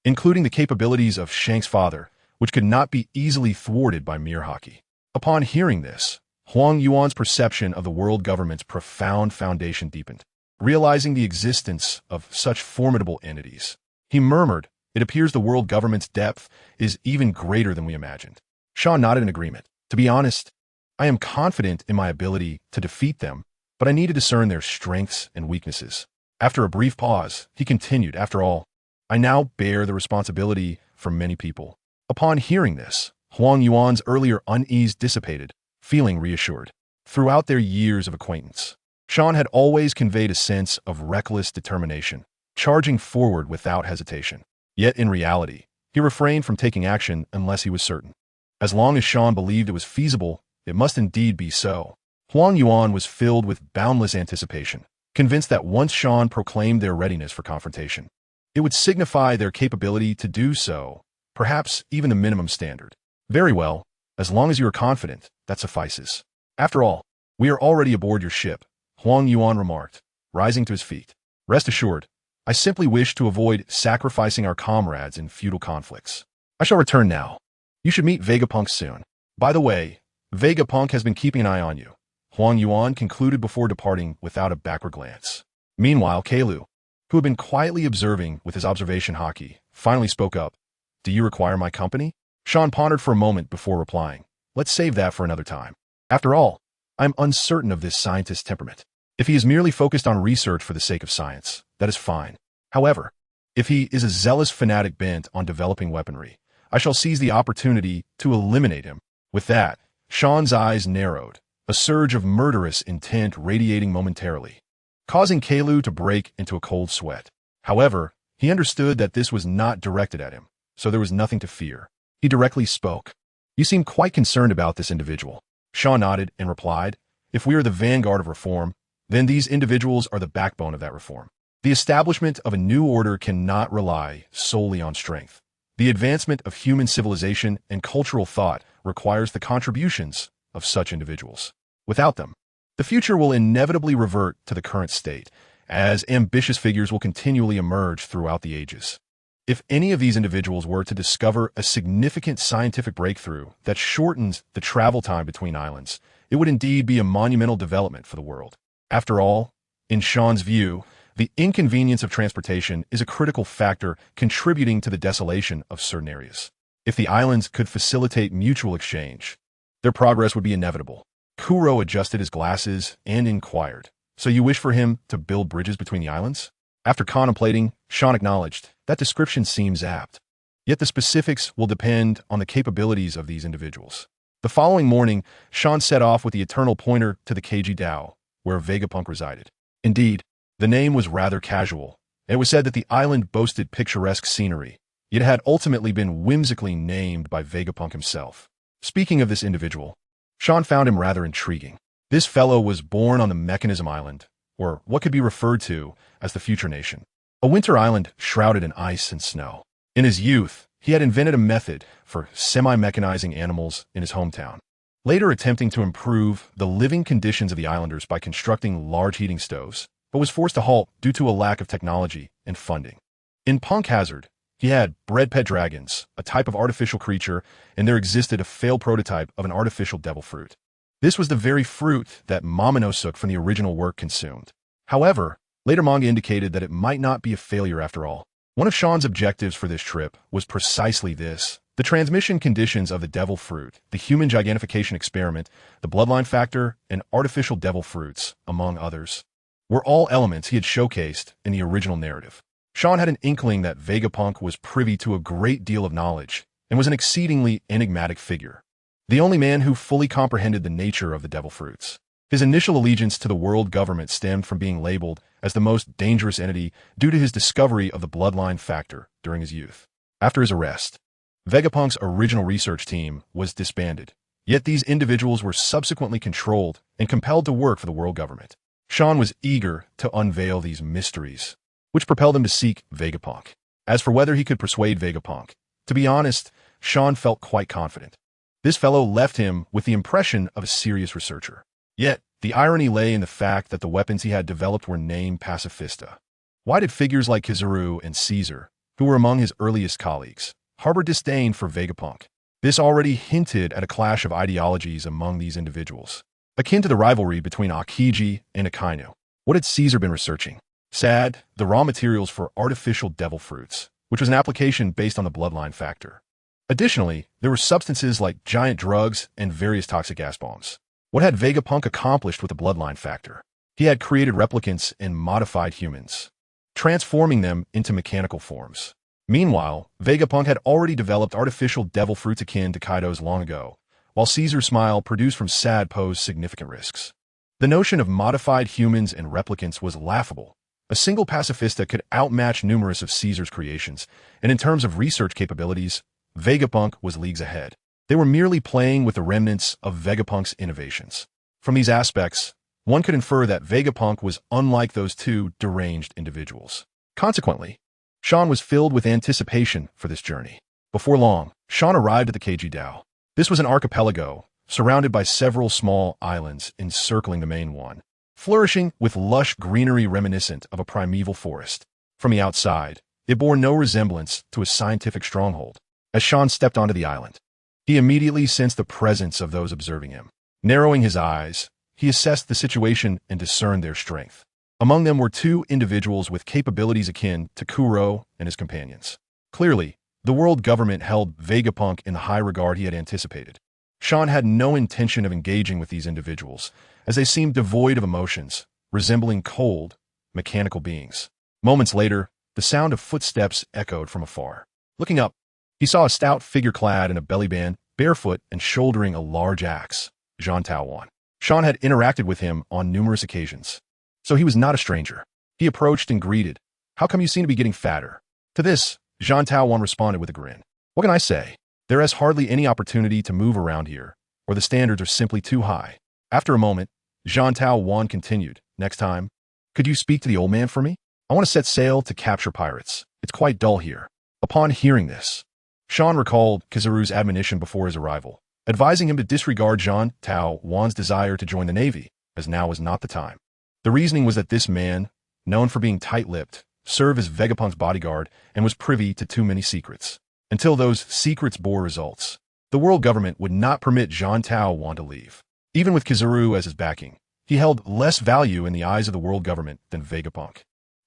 including the capabilities of Shank's father, which could not be easily thwarted by mere hockey. Upon hearing this, Huang Yuan's perception of the world government's profound foundation deepened. Realizing the existence of such formidable entities, he murmured, it appears the world government's depth is even greater than we imagined. Sean nodded in agreement. To be honest, I am confident in my ability to defeat them, but I need to discern their strengths and weaknesses. After a brief pause, he continued, after all, I now bear the responsibility for many people. Upon hearing this, Huang Yuan's earlier unease dissipated, feeling reassured. Throughout their years of acquaintance, Sean had always conveyed a sense of reckless determination, charging forward without hesitation. Yet in reality, he refrained from taking action unless he was certain. As long as Sean believed it was feasible, it must indeed be so. Huang Yuan was filled with boundless anticipation, convinced that once Sean proclaimed their readiness for confrontation, it would signify their capability to do so, perhaps even the minimum standard. Very well, as long as you are confident, that suffices. After all, we are already aboard your ship, Huang Yuan remarked, rising to his feet. Rest assured, I simply wish to avoid sacrificing our comrades in feudal conflicts. I shall return now. You should meet Vegapunk soon. By the way, Vegapunk has been keeping an eye on you, Huang Yuan concluded before departing without a backward glance. Meanwhile, Keilu, who had been quietly observing with his observation hockey, finally spoke up. Do you require my company? Sean pondered for a moment before replying. Let's save that for another time. After all, I'm uncertain of this scientist's temperament. If he is merely focused on research for the sake of science, that is fine. However, if he is a zealous fanatic bent on developing weaponry, I shall seize the opportunity to eliminate him. With that, Sean's eyes narrowed, a surge of murderous intent radiating momentarily, causing Keilu to break into a cold sweat. However, he understood that this was not directed at him, so there was nothing to fear. He directly spoke. You seem quite concerned about this individual. Sean nodded and replied, if we are the vanguard of reform, then these individuals are the backbone of that reform. The establishment of a new order cannot rely solely on strength. The advancement of human civilization and cultural thought requires the contributions of such individuals. Without them, the future will inevitably revert to the current state, as ambitious figures will continually emerge throughout the ages. If any of these individuals were to discover a significant scientific breakthrough that shortens the travel time between islands, it would indeed be a monumental development for the world. After all, in Sean's view, the inconvenience of transportation is a critical factor contributing to the desolation of certain areas. If the islands could facilitate mutual exchange, their progress would be inevitable. Kuro adjusted his glasses and inquired, so you wish for him to build bridges between the islands? After contemplating, Sean acknowledged, that description seems apt. Yet the specifics will depend on the capabilities of these individuals. The following morning, Sean set off with the eternal pointer to the KG Dao, where Vegapunk resided. Indeed, the name was rather casual. It was said that the island boasted picturesque scenery, yet it had ultimately been whimsically named by Vegapunk himself. Speaking of this individual, Sean found him rather intriguing. This fellow was born on the Mechanism Island, or what could be referred to as the Future Nation, a winter island shrouded in ice and snow. In his youth, he had invented a method for semi-mechanizing animals in his hometown, later attempting to improve the living conditions of the islanders by constructing large heating stoves, but was forced to halt due to a lack of technology and funding. In Punk Hazard, he had bred pet dragons, a type of artificial creature, and there existed a failed prototype of an artificial devil fruit. This was the very fruit that Momonosuke from the original work consumed. However, later manga indicated that it might not be a failure after all. One of Sean's objectives for this trip was precisely this, The transmission conditions of the devil fruit, the human gigantification experiment, the bloodline factor, and artificial devil fruits, among others, were all elements he had showcased in the original narrative. Sean had an inkling that Vegapunk was privy to a great deal of knowledge and was an exceedingly enigmatic figure, the only man who fully comprehended the nature of the devil fruits. His initial allegiance to the world government stemmed from being labeled as the most dangerous entity due to his discovery of the bloodline factor during his youth. After his arrest, Vegapunk's original research team was disbanded, yet these individuals were subsequently controlled and compelled to work for the world government. Sean was eager to unveil these mysteries, which propelled him to seek Vegapunk. As for whether he could persuade Vegapunk, to be honest, Sean felt quite confident. This fellow left him with the impression of a serious researcher. Yet, the irony lay in the fact that the weapons he had developed were named pacifista. Why did figures like Kizaru and Caesar, who were among his earliest colleagues, harbor disdain for Vegapunk? This already hinted at a clash of ideologies among these individuals, akin to the rivalry between Akiji and Akainu. What had Caesar been researching? Sad, the raw materials for artificial devil fruits, which was an application based on the bloodline factor. Additionally, there were substances like giant drugs and various toxic gas bombs. What had Vegapunk accomplished with the bloodline factor? He had created replicants and modified humans, transforming them into mechanical forms. Meanwhile, Vegapunk had already developed artificial devil fruits akin to Kaido's long ago, while Caesar's smile produced from Sad posed significant risks. The notion of modified humans and replicants was laughable. A single pacifista could outmatch numerous of Caesar's creations, and in terms of research capabilities, Vegapunk was leagues ahead. They were merely playing with the remnants of Vegapunk's innovations. From these aspects, one could infer that Vegapunk was unlike those two deranged individuals. Consequently, Sean was filled with anticipation for this journey. Before long, Sean arrived at the KG Dao. This was an archipelago, surrounded by several small islands encircling the main one, flourishing with lush greenery reminiscent of a primeval forest. From the outside, it bore no resemblance to a scientific stronghold. As Sean stepped onto the island, he immediately sensed the presence of those observing him. Narrowing his eyes, he assessed the situation and discerned their strength. Among them were two individuals with capabilities akin to Kuro and his companions. Clearly, the world government held Vegapunk in the high regard he had anticipated. Sean had no intention of engaging with these individuals, as they seemed devoid of emotions, resembling cold, mechanical beings. Moments later, the sound of footsteps echoed from afar. Looking up, he saw a stout figure clad in a belly band, barefoot and shouldering a large axe, Jean Taowan. Sean had interacted with him on numerous occasions, so he was not a stranger. He approached and greeted. "How come you seem to be getting fatter?" To this, Jean Taowan responded with a grin. "What can I say? There is hardly any opportunity to move around here, or the standards are simply too high." After a moment, Jean Taowan continued. "Next time, could you speak to the old man for me? I want to set sail to capture pirates. It's quite dull here." Upon hearing this, Sean recalled Kizaru's admonition before his arrival, advising him to disregard Jean Taowan's desire to join the Navy, as now was not the time. The reasoning was that this man, known for being tight-lipped, served as Vegapunk's bodyguard and was privy to too many secrets. Until those secrets bore results, the world government would not permit Jean Taowan to leave. Even with Kizaru as his backing, he held less value in the eyes of the world government than Vegapunk.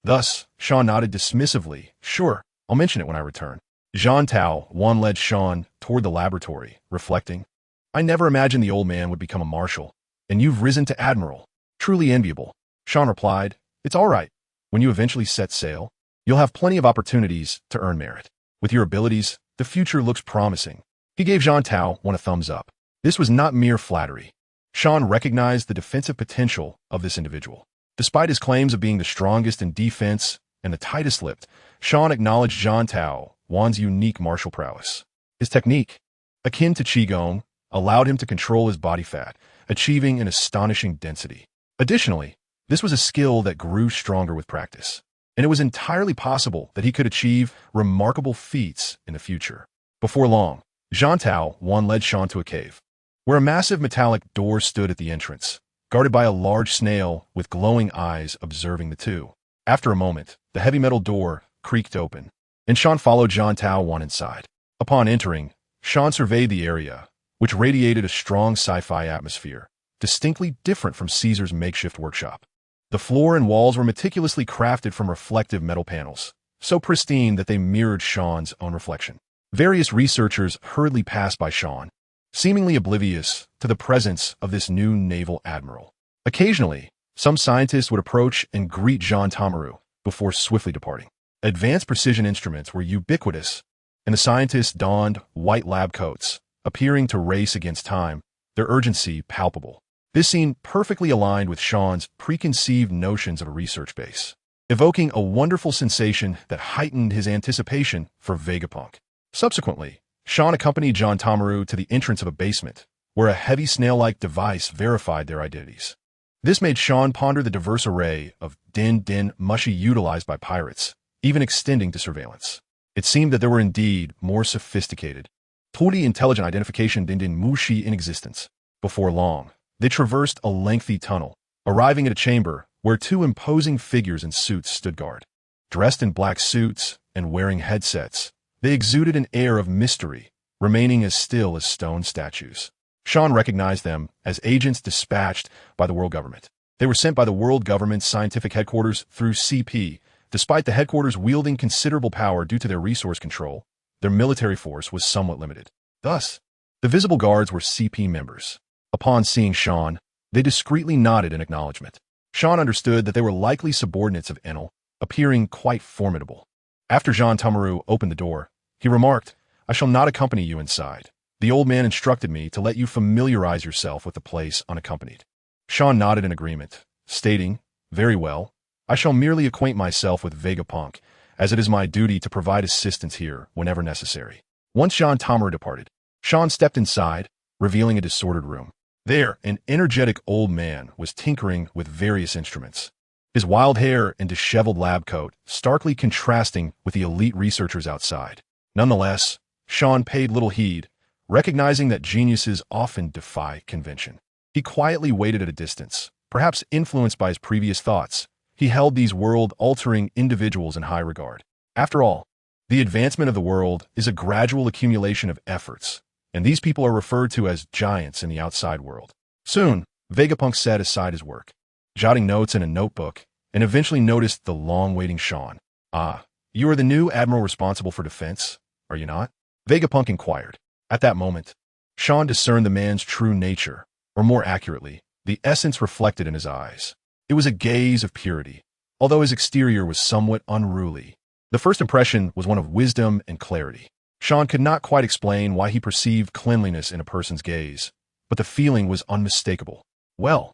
Thus, Sean nodded dismissively. "Sure, I'll mention it when I return." Jean Taowan led Sean toward the laboratory, reflecting, "I never imagined the old man would become a marshal, and you've risen to admiral. Truly enviable." Sean replied, "It's all right. When you eventually set sail, you'll have plenty of opportunities to earn merit. With your abilities, the future looks promising." He gave Jean Taowan a thumbs up. This was not mere flattery. Sean recognized the defensive potential of this individual. Despite his claims of being the strongest in defense and the tightest-lipped, Sean acknowledged Jean Taowan's unique martial prowess. His technique, akin to Qigong, allowed him to control his body fat, achieving an astonishing density. Additionally, this was a skill that grew stronger with practice, and it was entirely possible that he could achieve remarkable feats in the future. Before long, Jean Taowan led Sean to a cave, where a massive metallic door stood at the entrance, guarded by a large snail with glowing eyes observing the two. After a moment, the heavy metal door creaked open, and Sean followed Jean Taowan inside. Upon entering, Sean surveyed the area, which radiated a strong sci-fi atmosphere, distinctly different from Caesar's makeshift workshop. The floor and walls were meticulously crafted from reflective metal panels, so pristine that they mirrored Sean's own reflection. Various researchers hurriedly passed by Sean, seemingly oblivious to the presence of this new naval admiral. Occasionally, some scientists would approach and greet Jean Tomaru before swiftly departing. Advanced precision instruments were ubiquitous, and the scientists donned white lab coats, appearing to race against time, their urgency palpable. This seemed perfectly aligned with Sean's preconceived notions of a research base, evoking a wonderful sensation that heightened his anticipation for Vegapunk. Subsequently, Sean accompanied John Tomaru to the entrance of a basement, where a heavy snail-like device verified their identities. This made Sean ponder the diverse array of din mushi utilized by pirates, even extending to surveillance. It seemed that there were indeed more sophisticated, totally intelligent identification din mushi in existence. Before long, they traversed a lengthy tunnel, arriving at a chamber where two imposing figures in suits stood guard. Dressed in black suits and wearing headsets, they exuded an air of mystery, remaining as still as stone statues. Sean recognized them as agents dispatched by the world government. They were sent by the world government's scientific headquarters through CP. Despite the headquarters wielding considerable power due to their resource control, their military force was somewhat limited. Thus, the visible guards were CP members. Upon seeing Sean, they discreetly nodded in acknowledgement. Sean understood that they were likely subordinates of Enel, appearing quite formidable. After Jean Tomaru opened the door, he remarked, "I shall not accompany you inside. The old man instructed me to let you familiarize yourself with the place unaccompanied." Sean nodded in agreement, stating, "Very well. I shall merely acquaint myself with Vegapunk, as it is my duty to provide assistance here whenever necessary." Once Jean Tomaru departed, Sean stepped inside, revealing a disordered room. There, an energetic old man was tinkering with various instruments, his wild hair and disheveled lab coat starkly contrasting with the elite researchers outside. Nonetheless, Sean paid little heed, recognizing that geniuses often defy convention. He quietly waited at a distance, perhaps influenced by his previous thoughts. He held these world-altering individuals in high regard. After all, the advancement of the world is a gradual accumulation of efforts, and these people are referred to as giants in the outside world. Soon, Vegapunk set aside his work, jotting notes in a notebook, and eventually noticed the long-waiting Sean. "Ah, you are the new admiral responsible for defense, are you not?" Vegapunk inquired. At that moment, Sean discerned the man's true nature, or more accurately, the essence reflected in his eyes. It was a gaze of purity, although his exterior was somewhat unruly. The first impression was one of wisdom and clarity. Sean could not quite explain why he perceived cleanliness in a person's gaze, but the feeling was unmistakable. "Well,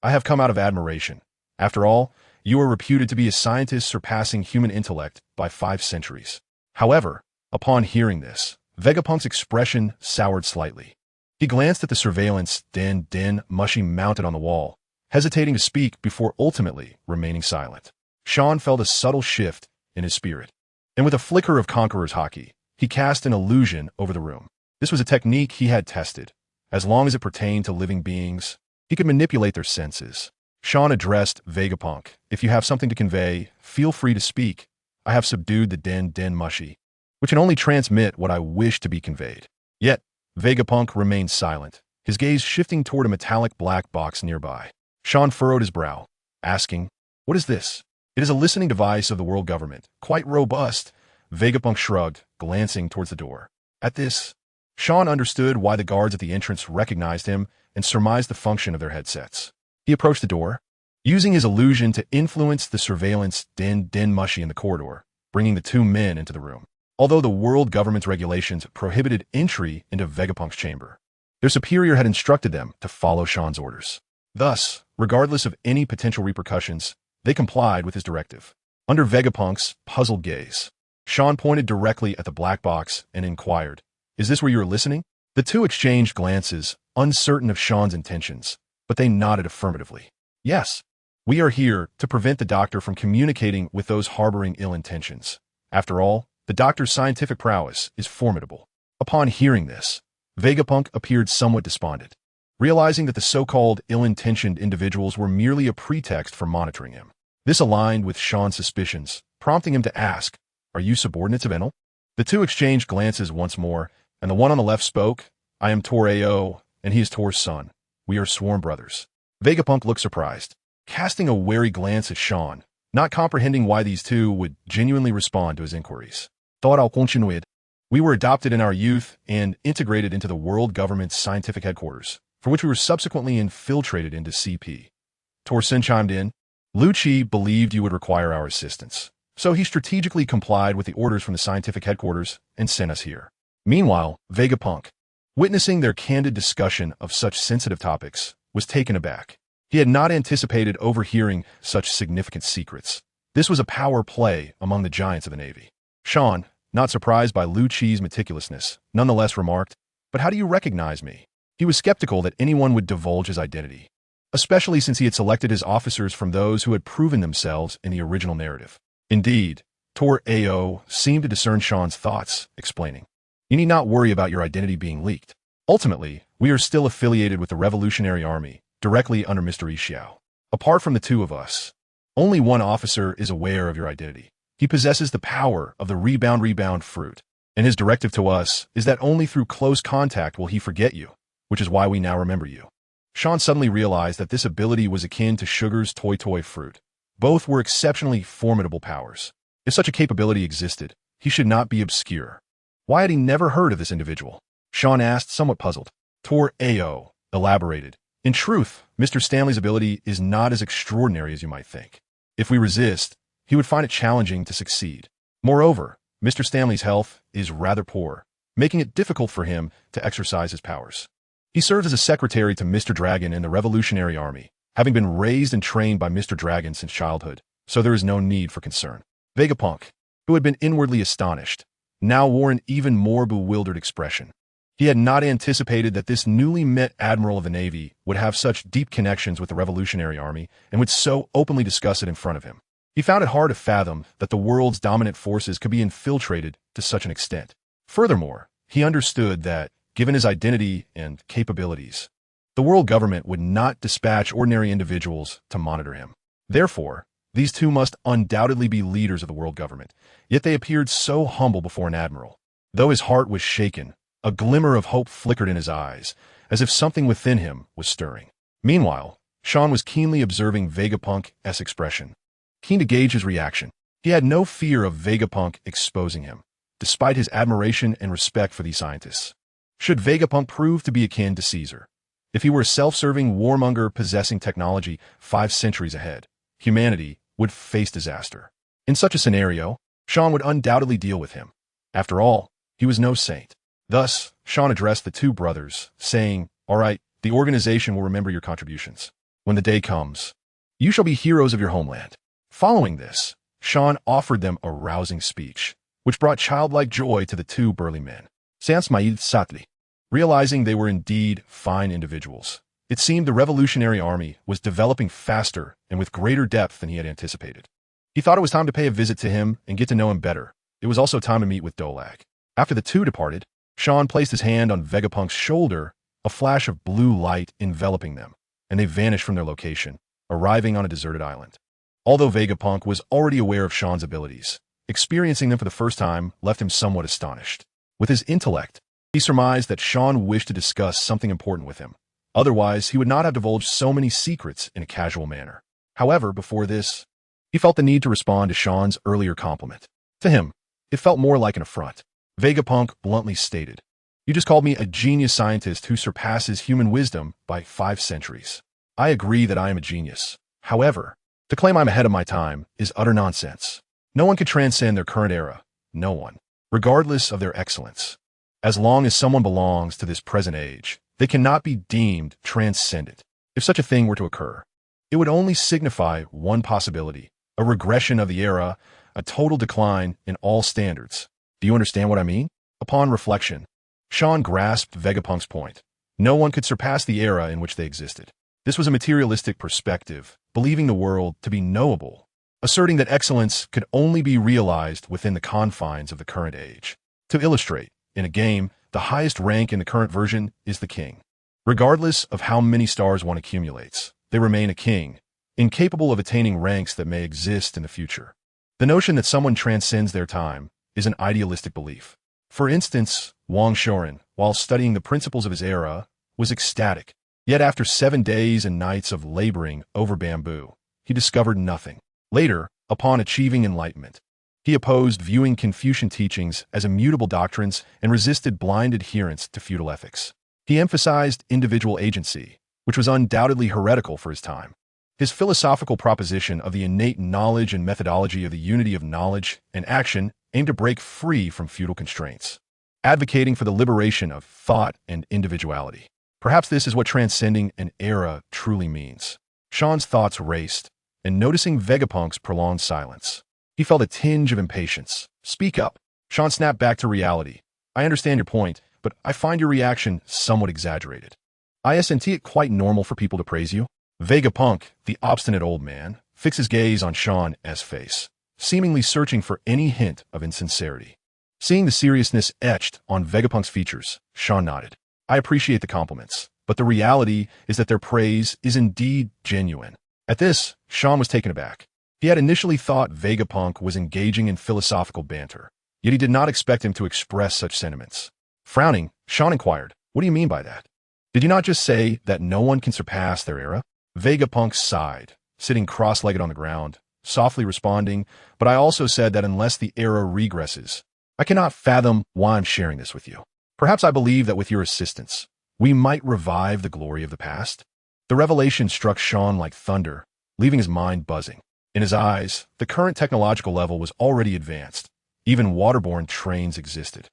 I have come out of admiration. After all, you are reputed to be a scientist surpassing human intellect by 5 centuries. However, upon hearing this, Vegapunk's expression soured slightly. He glanced at the surveillance din mushi mounted on the wall, hesitating to speak before ultimately remaining silent. Sean felt a subtle shift in his spirit, and with a flicker of conqueror's haki, he cast an illusion over the room. This was a technique he had tested. As long as it pertained to living beings, he could manipulate their senses. Sean addressed Vegapunk. "If you have something to convey, feel free to speak. I have subdued the din mushi, which can only transmit what I wish to be conveyed." Yet, Vegapunk remained silent, his gaze shifting toward a metallic black box nearby. Sean furrowed his brow, asking, "What is this?" "It is a listening device of the world government, quite robust." Vegapunk shrugged, glancing towards the door. At this, Sean understood why the guards at the entrance recognized him and surmised the function of their headsets. He approached the door, using his illusion to influence the surveillance din mushi in the corridor, bringing the 2 men into the room. Although the world government's regulations prohibited entry into Vegapunk's chamber, their superior had instructed them to follow Sean's orders. Thus, regardless of any potential repercussions, they complied with his directive. Under Vegapunk's puzzled gaze, Sean pointed directly at the black box and inquired, "Is this where you are listening?" The two exchanged glances, uncertain of Sean's intentions, but they nodded affirmatively. "Yes, we are here to prevent the doctor from communicating with those harboring ill intentions. After all, the doctor's scientific prowess is formidable." Upon hearing this, Vegapunk appeared somewhat despondent, realizing that the so-called ill-intentioned individuals were merely a pretext for monitoring him. This aligned with Sean's suspicions, prompting him to ask, "Are you subordinates of Enel?" The two exchanged glances once more, and the one on the left spoke, "I am Tor Ao, and he is Tor's son. We are sworn brothers." Vegapunk looked surprised, casting a wary glance at Sean, not comprehending why these two would genuinely respond to his inquiries. "Thought I'll continued." We were adopted in our youth and integrated into the world government's scientific headquarters, for which we were subsequently infiltrated into CP. Torsen chimed in. Lu Chi believed you would require our assistance, so he strategically complied with the orders from the scientific headquarters and sent us here. Meanwhile, Vegapunk, witnessing their candid discussion of such sensitive topics, was taken aback. He had not anticipated overhearing such significant secrets. This was a power play among the giants of the Navy. Sean, not surprised by Lu Chi's meticulousness, nonetheless remarked, "But how do you recognize me?" He was skeptical that anyone would divulge his identity, especially since he had selected his officers from those who had proven themselves in the original narrative. Indeed, Tor Ao seemed to discern Sean's thoughts, explaining, "You need not worry about your identity being leaked. Ultimately, we are still affiliated with the Revolutionary Army, directly under Mr. Xiao. Apart from the two of us, only one officer is aware of your identity. He possesses the power of the rebound fruit, and his directive to us is that only through close contact will he forget you, which is why we now remember you." Sean suddenly realized that this ability was akin to Sugar's Toy fruit. Both were exceptionally formidable powers. If such a capability existed, he should not be obscure. Why had he never heard of this individual? Sean asked, somewhat puzzled. Tor Ao elaborated. In truth, Mr. Stanley's ability is not as extraordinary as you might think. If we resist, he would find it challenging to succeed. Moreover, Mr. Stanley's health is rather poor, making it difficult for him to exercise his powers. He serves as a secretary to Mr. Dragon in the Revolutionary Army, having been raised and trained by Mr. Dragon since childhood, so there is no need for concern. Vegapunk, who had been inwardly astonished, now wore an even more bewildered expression. He had not anticipated that this newly met Admiral of the Navy would have such deep connections with the Revolutionary Army and would so openly discuss it in front of him. He found it hard to fathom that the world's dominant forces could be infiltrated to such an extent. Furthermore, he understood that, given his identity and capabilities, the world government would not dispatch ordinary individuals to monitor him. Therefore, these two must undoubtedly be leaders of the world government, yet they appeared so humble before an admiral. Though his heart was shaken, a glimmer of hope flickered in his eyes, as if something within him was stirring. Meanwhile, Sean was keenly observing Vegapunk's expression, keen to gauge his reaction. He had no fear of Vegapunk exposing him, despite his admiration and respect for these scientists. Should Vegapunk prove to be akin to Caesar, if he were a self-serving warmonger possessing technology 5 centuries ahead, humanity would face disaster. In such a scenario, Sean would undoubtedly deal with him. After all, he was no saint. Thus, Sean addressed the two brothers, saying, "All right, the organization will remember your contributions. When the day comes, you shall be heroes of your homeland." Following this, Sean offered them a rousing speech, which brought childlike joy to the two burly men. Sans Maïd Satli. Realizing they were indeed fine individuals, it seemed the Revolutionary Army was developing faster and with greater depth than he had anticipated. He thought it was time to pay a visit to him and get to know him better. It was also time to meet with Dolag. After the two departed, Sean placed his hand on Vegapunk's shoulder, a flash of blue light enveloping them, and they vanished from their location, arriving on a deserted island. Although Vegapunk was already aware of Sean's abilities, experiencing them for the first time left him somewhat astonished. With his intellect, he surmised that Sean wished to discuss something important with him. Otherwise, he would not have divulged so many secrets in a casual manner. However, before this, he felt the need to respond to Sean's earlier compliment. To him, it felt more like an affront. Vegapunk bluntly stated, "You just called me a genius scientist who surpasses human wisdom by 5 centuries. I agree that I am a genius. However, to claim I'm ahead of my time is utter nonsense. No one could transcend their current era. No one, regardless of their excellence. As long as someone belongs to this present age, they cannot be deemed transcendent. If such a thing were to occur, it would only signify one possibility, a regression of the era, a total decline in all standards. Do you understand what I mean?" Upon reflection, Sean grasped Vegapunk's point. No one could surpass the era in which they existed. This was a materialistic perspective, believing the world to be knowable, asserting that excellence could only be realized within the confines of the current age. To illustrate, in a game, the highest rank in the current version is the king. Regardless of how many stars one accumulates, they remain a king, incapable of attaining ranks that may exist in the future. The notion that someone transcends their time is an idealistic belief. For instance, Wang Shoren, while studying the principles of his era, was ecstatic. Yet after 7 days and nights of laboring over bamboo, he discovered nothing. Later, upon achieving enlightenment, He opposed viewing Confucian teachings as immutable doctrines and resisted blind adherence to feudal ethics. He emphasized individual agency, which was undoubtedly heretical for his time. His philosophical proposition of the innate knowledge and methodology of the unity of knowledge and action aimed to break free from feudal constraints, advocating for the liberation of thought and individuality. Perhaps this is what transcending an era truly means. Sean's thoughts raced, and noticing Vegapunk's prolonged silence, he felt a tinge of impatience. "Speak up." Sean snapped back to reality. "I understand your point, but I find your reaction somewhat exaggerated. Isn't it quite normal for people to praise you?" Vegapunk, the obstinate old man, fixed his gaze on Sean's face, seemingly searching for any hint of insincerity. Seeing the seriousness etched on Vegapunk's features, Sean nodded. "I appreciate the compliments, but the reality is that their praise is indeed genuine." At this, Sean was taken aback. He had initially thought Vegapunk was engaging in philosophical banter, yet he did not expect him to express such sentiments. Frowning, Sean inquired, "What do you mean by that? Did you not just say that no one can surpass their era?" Vegapunk sighed, sitting cross-legged on the ground, softly responding, "But I also said that unless the era regresses, I cannot fathom why I'm sharing this with you. Perhaps I believe that with your assistance, we might revive the glory of the past." The revelation struck Sean like thunder, leaving his mind buzzing. In his eyes, the current technological level was already advanced. Even waterborne trains existed.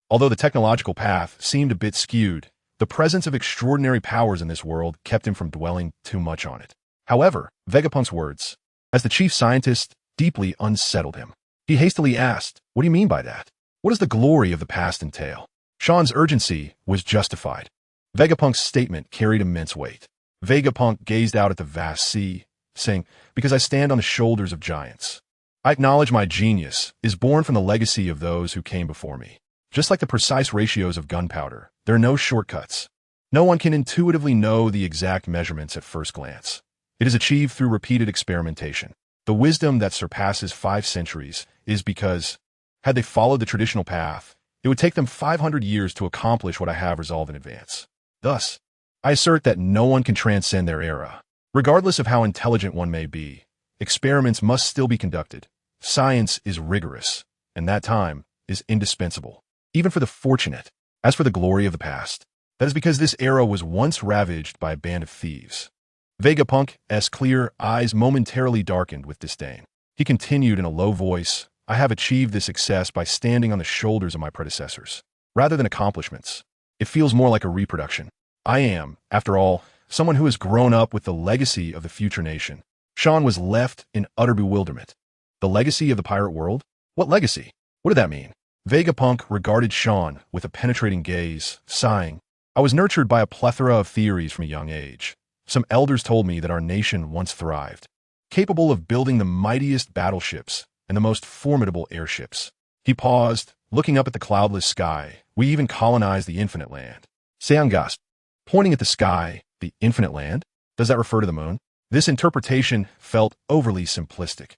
Although the technological path seemed a bit skewed, the presence of extraordinary powers in this world kept him from dwelling too much on it. However, Vegapunk's words, as the chief scientist, deeply unsettled him. He hastily asked, "What do you mean by that? What does the glory of the past entail?" Sean's urgency was justified. Vegapunk's statement carried immense weight. Vegapunk gazed out at the vast sea, saying, "Because I stand on the shoulders of giants. I acknowledge my genius is born from the legacy of those who came before me. Just like the precise ratios of gunpowder, there are no shortcuts. No one can intuitively know the exact measurements at first glance. It is achieved through repeated experimentation. The wisdom that surpasses 5 centuries is because, had they followed the traditional path, it would take them 500 years to accomplish what I have resolved in advance. Thus, I assert that no one can transcend their era. Regardless of how intelligent one may be, experiments must still be conducted. Science is rigorous, and that time is indispensable, even for the fortunate. As for the glory of the past, that is because this era was once ravaged by a band of thieves." Vegapunk's clear eyes momentarily darkened with disdain. He continued in a low voice, "I have achieved this success by standing on the shoulders of my predecessors. Rather than accomplishments, it feels more like a reproduction. I am, after all, someone who has grown up with the legacy of the future nation." Sean was left in utter bewilderment. The legacy of the pirate world? What legacy? What did that mean? Vegapunk regarded Sean with a penetrating gaze, sighing, "I was nurtured by a plethora of theories from a young age. Some elders told me that our nation once thrived, capable of building the mightiest battleships and the most formidable airships." He paused, looking up at the cloudless sky. "We even colonized the infinite land." Seangas, pointing at the sky, "The infinite land? Does that refer to the moon?" This interpretation felt overly simplistic.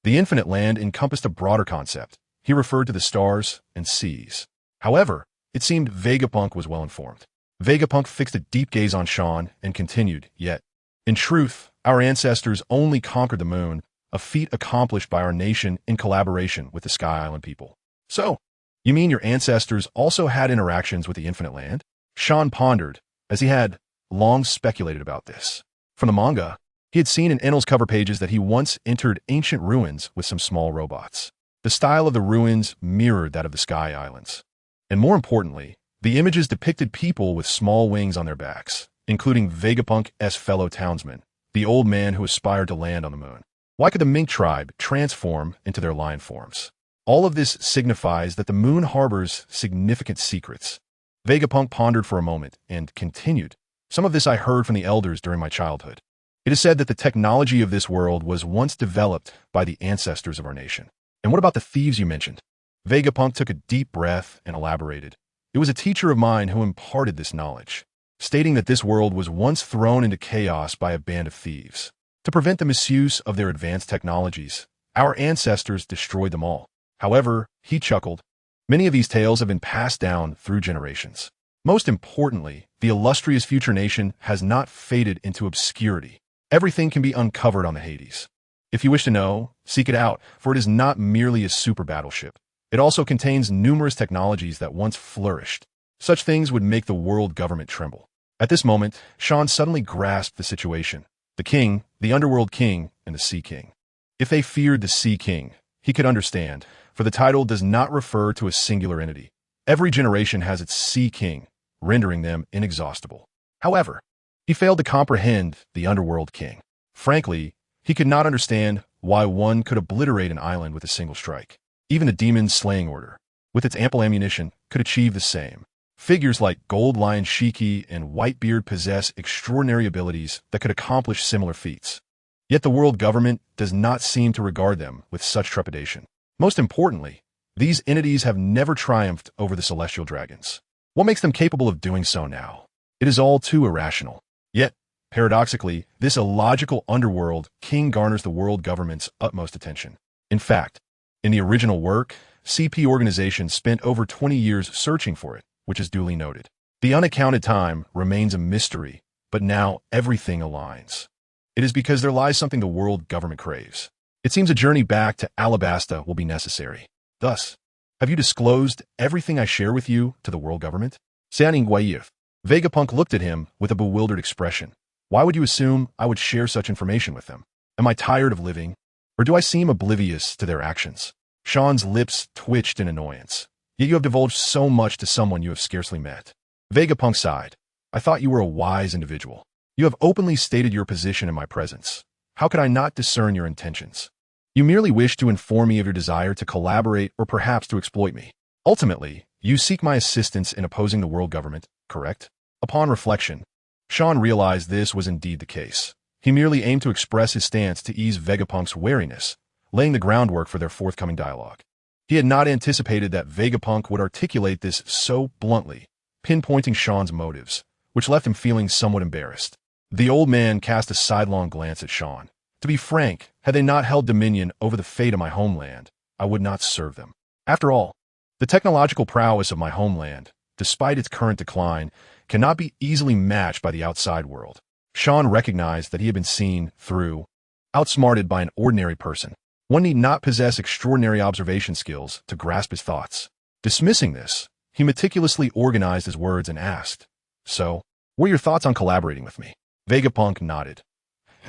The infinite land encompassed a broader concept. He referred to the stars and seas. However, it seemed Vegapunk was well informed. Vegapunk fixed a deep gaze on Sean and continued, "Yet, in truth, our ancestors only conquered the moon, a feat accomplished by our nation in collaboration with the Sky Island people." "So, you mean your ancestors also had interactions with the infinite land?" Sean pondered, as he had long speculated about this. From the manga, he had seen in Enel's cover pages that he once entered ancient ruins with some small robots. The style of the ruins mirrored that of the Sky Islands. And more importantly, the images depicted people with small wings on their backs, including Vegapunk's fellow townsman, the old man who aspired to land on the moon. Why could the mink tribe transform into their lion forms? All of this signifies that the moon harbors significant secrets. Vegapunk pondered for a moment and continued, "Some of this I heard from the elders during my childhood. It is said that the technology of this world was once developed by the ancestors of our nation." "And what about the thieves you mentioned?" Vegapunk took a deep breath and elaborated. "It was a teacher of mine who imparted this knowledge, stating that this world was once thrown into chaos by a band of thieves. To prevent the misuse of their advanced technologies, our ancestors destroyed them all. However," he chuckled, "many of these tales have been passed down through generations. Most importantly, the illustrious future nation has not faded into obscurity. Everything can be uncovered on the Hades." If you wish to know, seek it out, for it is not merely a super battleship. It also contains numerous technologies that once flourished. Such things would make the world government tremble. At this moment, Sean suddenly grasped the situation. The king, the underworld king, and the sea king. If they feared the sea king, he could understand, for the title does not refer to a singular entity. Every generation has its sea king, rendering them inexhaustible. However, he failed to comprehend the underworld king. Frankly, he could not understand why one could obliterate an island with a single strike. Even the demon's slaying order, with its ample ammunition, could achieve the same. Figures like Gold Lion Shiki and Whitebeard possess extraordinary abilities that could accomplish similar feats. Yet the world government does not seem to regard them with such trepidation. Most importantly, these entities have never triumphed over the celestial dragons. What makes them capable of doing so now? It is all too irrational. Yet, paradoxically, this illogical underworld king garners the world government's utmost attention. In fact, in the original work, CP organization spent over 20 years searching for it, which is duly noted. The unaccounted time remains a mystery, but now everything aligns. It is because there lies something the world government craves. It seems a journey back to Alabasta will be necessary. Thus, have you disclosed everything I share with you to the world government? Sounding Guayif. Vegapunk looked at him with a bewildered expression. Why would you assume I would share such information with them? Am I tired of living? Or do I seem oblivious to their actions? Sean's lips twitched in annoyance. Yet you have divulged so much to someone you have scarcely met. Vegapunk sighed. I thought you were a wise individual. You have openly stated your position in my presence. How could I not discern your intentions? You merely wish to inform me of your desire to collaborate or perhaps to exploit me. Ultimately, you seek my assistance in opposing the world government, correct? Upon reflection, Sean realized this was indeed the case. He merely aimed to express his stance to ease Vegapunk's wariness, laying the groundwork for their forthcoming dialogue. He had not anticipated that Vegapunk would articulate this so bluntly, pinpointing Sean's motives, which left him feeling somewhat embarrassed. The old man cast a sidelong glance at Sean. To be frank, had they not held dominion over the fate of my homeland, I would not serve them. After all, the technological prowess of my homeland, despite its current decline, cannot be easily matched by the outside world. Sean recognized that he had been seen through, outsmarted by an ordinary person. One need not possess extraordinary observation skills to grasp his thoughts. Dismissing this, he meticulously organized his words and asked, So, what are your thoughts on collaborating with me? Vegapunk nodded.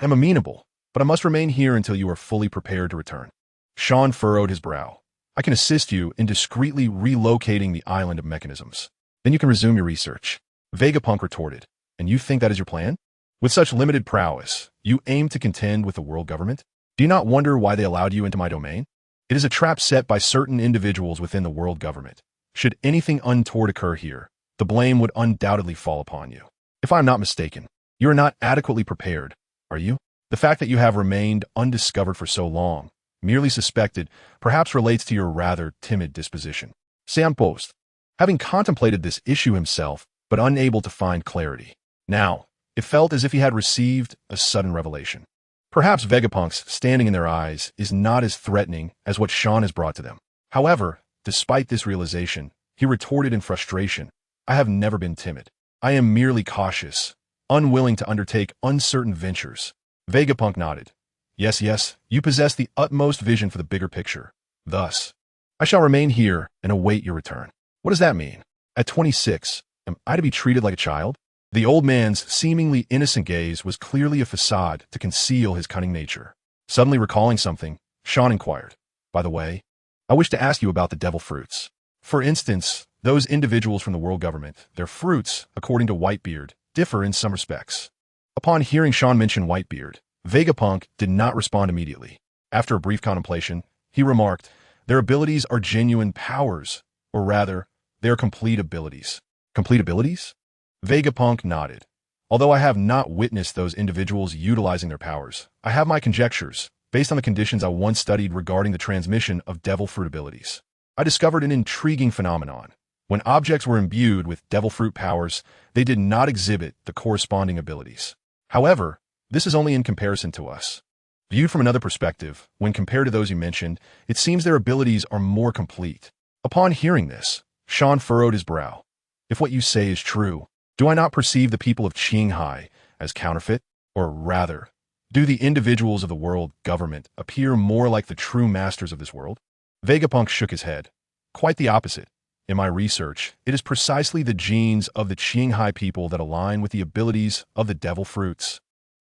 I'm amenable, but I must remain here until you are fully prepared to return. Sean furrowed his brow. I can assist you in discreetly relocating the island of mechanisms. Then you can resume your research. Vegapunk retorted. And you think that is your plan? With such limited prowess, you aim to contend with the world government? Do you not wonder why they allowed you into my domain? It is a trap set by certain individuals within the world government. Should anything untoward occur here, the blame would undoubtedly fall upon you. If I am not mistaken, you are not adequately prepared, are you? The fact that you have remained undiscovered for so long, merely suspected, perhaps relates to your rather timid disposition. Sam Post, having contemplated this issue himself, but unable to find clarity. Now, it felt as if he had received a sudden revelation. Perhaps Vegapunk's standing in their eyes is not as threatening as what Sean has brought to them. However, despite this realization, he retorted in frustration, I have never been timid. I am merely cautious, unwilling to undertake uncertain ventures. Vegapunk nodded. Yes, you possess the utmost vision for the bigger picture. Thus, I shall remain here and await your return. What does that mean? At 26, am I to be treated like a child? The old man's seemingly innocent gaze was clearly a facade to conceal his cunning nature. Suddenly recalling something, Sean inquired, By the way, I wish to ask you about the devil fruits. For instance, those individuals from the world government, their fruits, according to Whitebeard, differ in some respects. Upon hearing Sean mention Whitebeard, Vegapunk did not respond immediately. After a brief contemplation, he remarked, Their abilities are genuine powers, or rather, they are complete abilities. Complete abilities? Vegapunk nodded. Although I have not witnessed those individuals utilizing their powers, I have my conjectures, based on the conditions I once studied regarding the transmission of devil fruit abilities. I discovered an intriguing phenomenon. When objects were imbued with devil fruit powers, they did not exhibit the corresponding abilities. However, this is only in comparison to us. Viewed from another perspective, when compared to those you mentioned, it seems their abilities are more complete. Upon hearing this, Sean furrowed his brow. If what you say is true, do I not perceive the people of Qinghai as counterfeit? Or rather, Do the individuals of the world government appear more like the true masters of this world? Vegapunk shook his head. Quite the opposite. In my research, it is precisely the genes of the Qinghai people that align with the abilities of the devil fruits.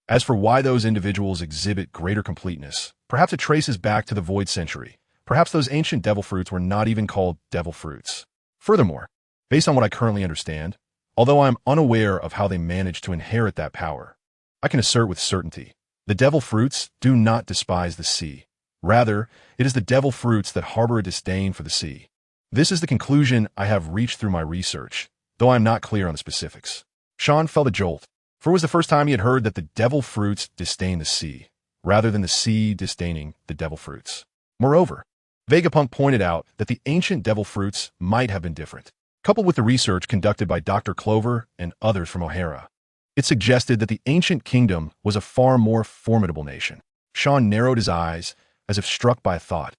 As for why those individuals exhibit greater completeness, perhaps it traces back to the Void Century. Perhaps those ancient devil fruits were not even called devil fruits. Furthermore, based on what I currently understand, although I am unaware of how they managed to inherit that power, I can assert with certainty, the devil fruits do not despise the sea. Rather, it is the devil fruits that harbor a disdain for the sea. This is the conclusion I have reached through my research, though I am not clear on the specifics. Sean felt a jolt, for it was the first time he had heard that the devil fruits disdain the sea, rather than the sea disdaining the devil fruits. Moreover, Vegapunk pointed out that the ancient devil fruits might have been different. Coupled with the research conducted by Dr. Clover and others from O'Hara, it suggested that the ancient kingdom was a far more formidable nation. Sean narrowed his eyes, as if struck by a thought.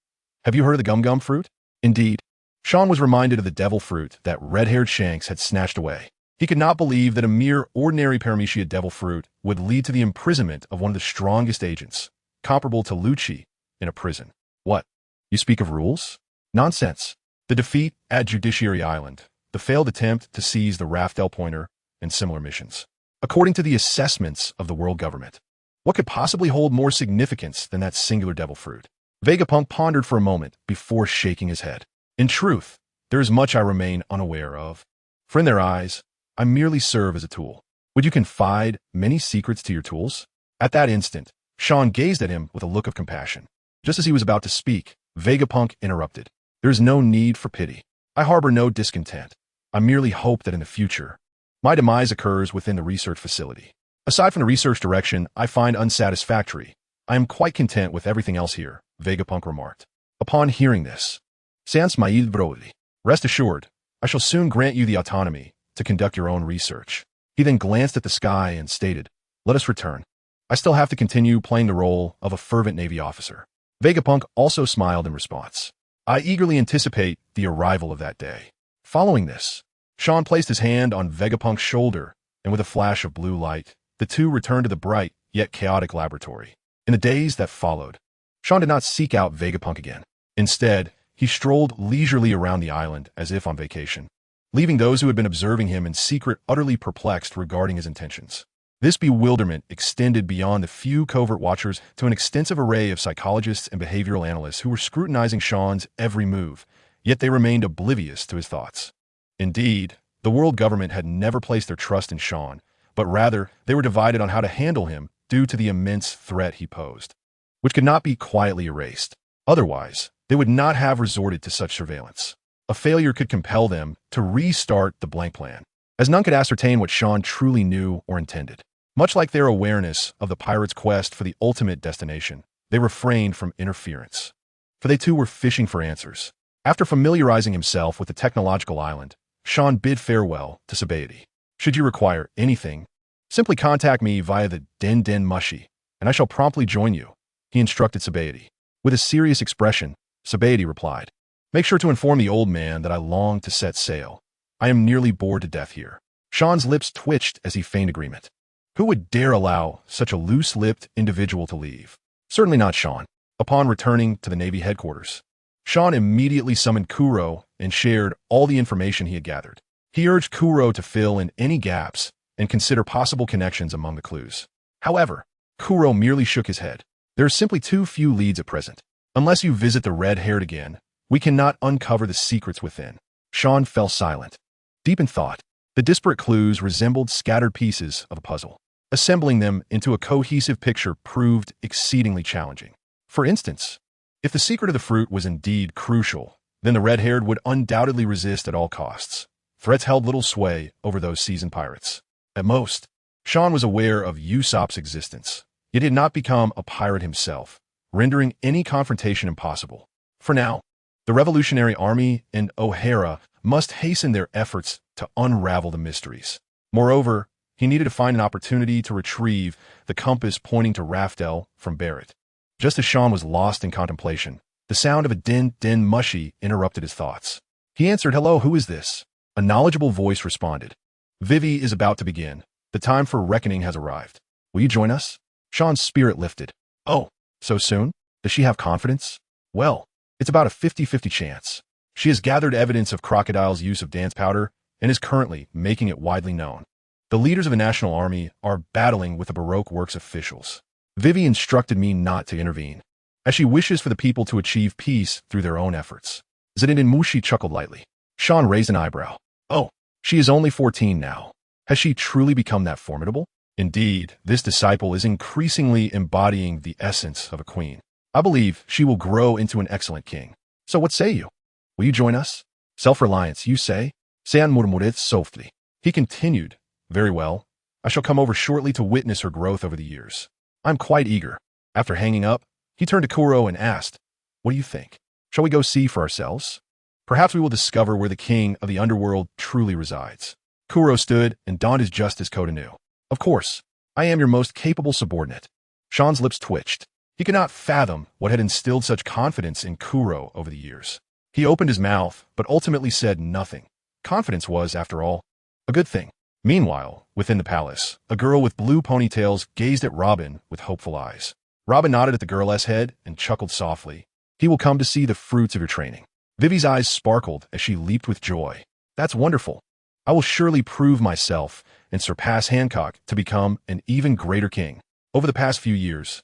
Have you heard of the gum-gum fruit? Indeed. Sean was reminded of the devil fruit that red-haired Shanks had snatched away. He could not believe that a mere ordinary Paramecia devil fruit would lead to the imprisonment of one of the strongest agents, comparable to Lucci, in a prison. What? You speak of rules? Nonsense. The defeat at Judiciary Island, the failed attempt to seize the Raftel Pointer, and similar missions. According to the assessments of the world government, what could possibly hold more significance than that singular devil fruit? Vegapunk pondered for a moment before shaking his head. In truth, there is much I remain unaware of. For in their eyes, I merely serve as a tool. Would you confide many secrets to your tools? At that instant, Sean gazed at him with a look of compassion. Just as he was about to speak, Vegapunk interrupted. There is no need for pity. I harbor no discontent. I merely hope that in the future, my demise occurs within the research facility. Aside from the research direction I find unsatisfactory, I am quite content with everything else here, Vegapunk remarked. Upon hearing this, Sans Maïd Brody, rest assured, I shall soon grant you the autonomy to conduct your own research. He then glanced at the sky and stated, let us return. I still have to continue playing the role of a fervent Navy officer. Vegapunk also smiled in response. I eagerly anticipate the arrival of that day. Following this, Sean placed his hand on Vegapunk's shoulder, and with a flash of blue light, the two returned to the bright, yet chaotic laboratory. In the days that followed, Sean did not seek out Vegapunk again. Instead, he strolled leisurely around the island as if on vacation, leaving those who had been observing him in secret utterly perplexed regarding his intentions. This bewilderment extended beyond the few covert watchers to an extensive array of psychologists and behavioral analysts who were scrutinizing Sean's every move, yet they remained oblivious to his thoughts. Indeed, the world government had never placed their trust in Sean, but rather they were divided on how to handle him due to the immense threat he posed, which could not be quietly erased. Otherwise, they would not have resorted to such surveillance. A failure could compel them to restart the blank plan, as none could ascertain what Sean truly knew or intended. Much like their awareness of the pirates' quest for the ultimate destination, they refrained from interference, for they too were fishing for answers. After familiarizing himself with the technological island, Sean bid farewell to Sabaody. Should you require anything, simply contact me via the Den Den Mushi, and I shall promptly join you, he instructed Sabaody. With a serious expression, Sabaody replied, make sure to inform the old man that I long to set sail. I am nearly bored to death here. Sean's lips twitched as he feigned agreement. Who would dare allow such a loose-lipped individual to leave? Certainly not Sean. Upon returning to the Navy headquarters, Sean immediately summoned Kuro and shared all the information he had gathered. He urged Kuro to fill in any gaps and consider possible connections among the clues. However, Kuro merely shook his head. There are simply too few leads at present. Unless you visit the red-haired again, we cannot uncover the secrets within. Sean fell silent, deep in thought. The disparate clues resembled scattered pieces of a puzzle. Assembling them into a cohesive picture proved exceedingly challenging. For instance, if the secret of the fruit was indeed crucial, then the red-haired would undoubtedly resist at all costs. Threats held little sway over those seasoned pirates. At most, Sean was aware of Usopp's existence, yet he had not become a pirate himself, rendering any confrontation impossible. For now, the Revolutionary Army and O'Hara must hasten their efforts to unravel the mysteries. Moreover, he needed to find an opportunity to retrieve the compass pointing to Raftel from Barrett. Just as Sean was lost in contemplation, the sound of a din din mushy interrupted his thoughts. He answered, hello, who is this? A knowledgeable voice responded. Vivi is about to begin. The time for reckoning has arrived. Will you join us? Sean's spirit lifted. Oh, so soon? Does she have confidence? Well, it's about a 50-50 chance. She has gathered evidence of Crocodile's use of dance powder and is currently making it widely known. The leaders of a national army are battling with the Baroque works officials. Vivi instructed me not to intervene, as she wishes for the people to achieve peace through their own efforts. Zidane Mushi chuckled lightly. Sean raised an eyebrow. Oh, she is only 14 now. Has she truly become that formidable? Indeed, this disciple is increasingly embodying the essence of a queen. I believe she will grow into an excellent king. So what say you? Will you join us? Self-reliance, you say? Sean murmured softly. He continued. Very well. I shall come over shortly to witness her growth over the years. I'm quite eager. After hanging up, he turned to Kuro and asked, What do you think? Shall we go see for ourselves? Perhaps we will discover where the king of the underworld truly resides. Kuro stood and donned his justice coat anew. Of course, I am your most capable subordinate. Sean's lips twitched. He could not fathom what had instilled such confidence in Kuro over the years. He opened his mouth, but ultimately said nothing. Confidence was, after all, a good thing. Meanwhile, within the palace, a girl with blue ponytails gazed at Robin with hopeful eyes. Robin nodded at the girl's head and chuckled softly. He will come to see the fruits of your training. Vivi's eyes sparkled as she leaped with joy. That's wonderful. I will surely prove myself and surpass Hancock to become an even greater king. Over the past few years,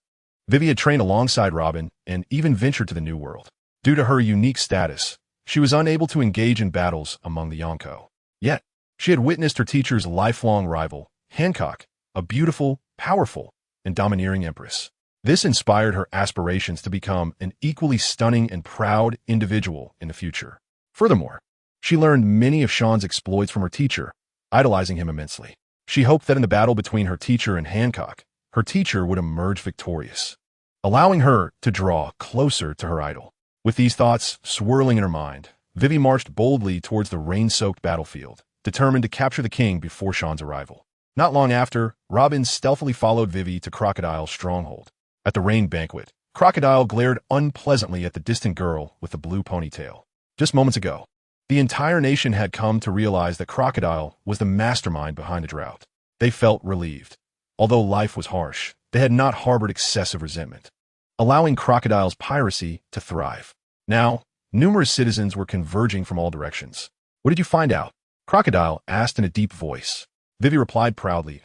Vivi had trained alongside Robin and even ventured to the New World. Due to her unique status, she was unable to engage in battles among the Yonko. Yet, she had witnessed her teacher's lifelong rival, Hancock, a beautiful, powerful, and domineering empress. This inspired her aspirations to become an equally stunning and proud individual in the future. Furthermore, she learned many of Sean's exploits from her teacher, idolizing him immensely. She hoped that in the battle between her teacher and Hancock, her teacher would emerge victorious, allowing her to draw closer to her idol. With these thoughts swirling in her mind, Vivi marched boldly towards the rain-soaked battlefield, determined to capture the king before Sean's arrival. Not long after, Robin stealthily followed Vivi to Crocodile's stronghold. At the rain banquet, Crocodile glared unpleasantly at the distant girl with the blue ponytail. Just moments ago, the entire nation had come to realize that Crocodile was the mastermind behind the drought. They felt relieved. Although life was harsh, they had not harbored excessive resentment, allowing Crocodile's piracy to thrive. Now, numerous citizens were converging from all directions. What did you find out? Crocodile asked in a deep voice. Vivi replied proudly,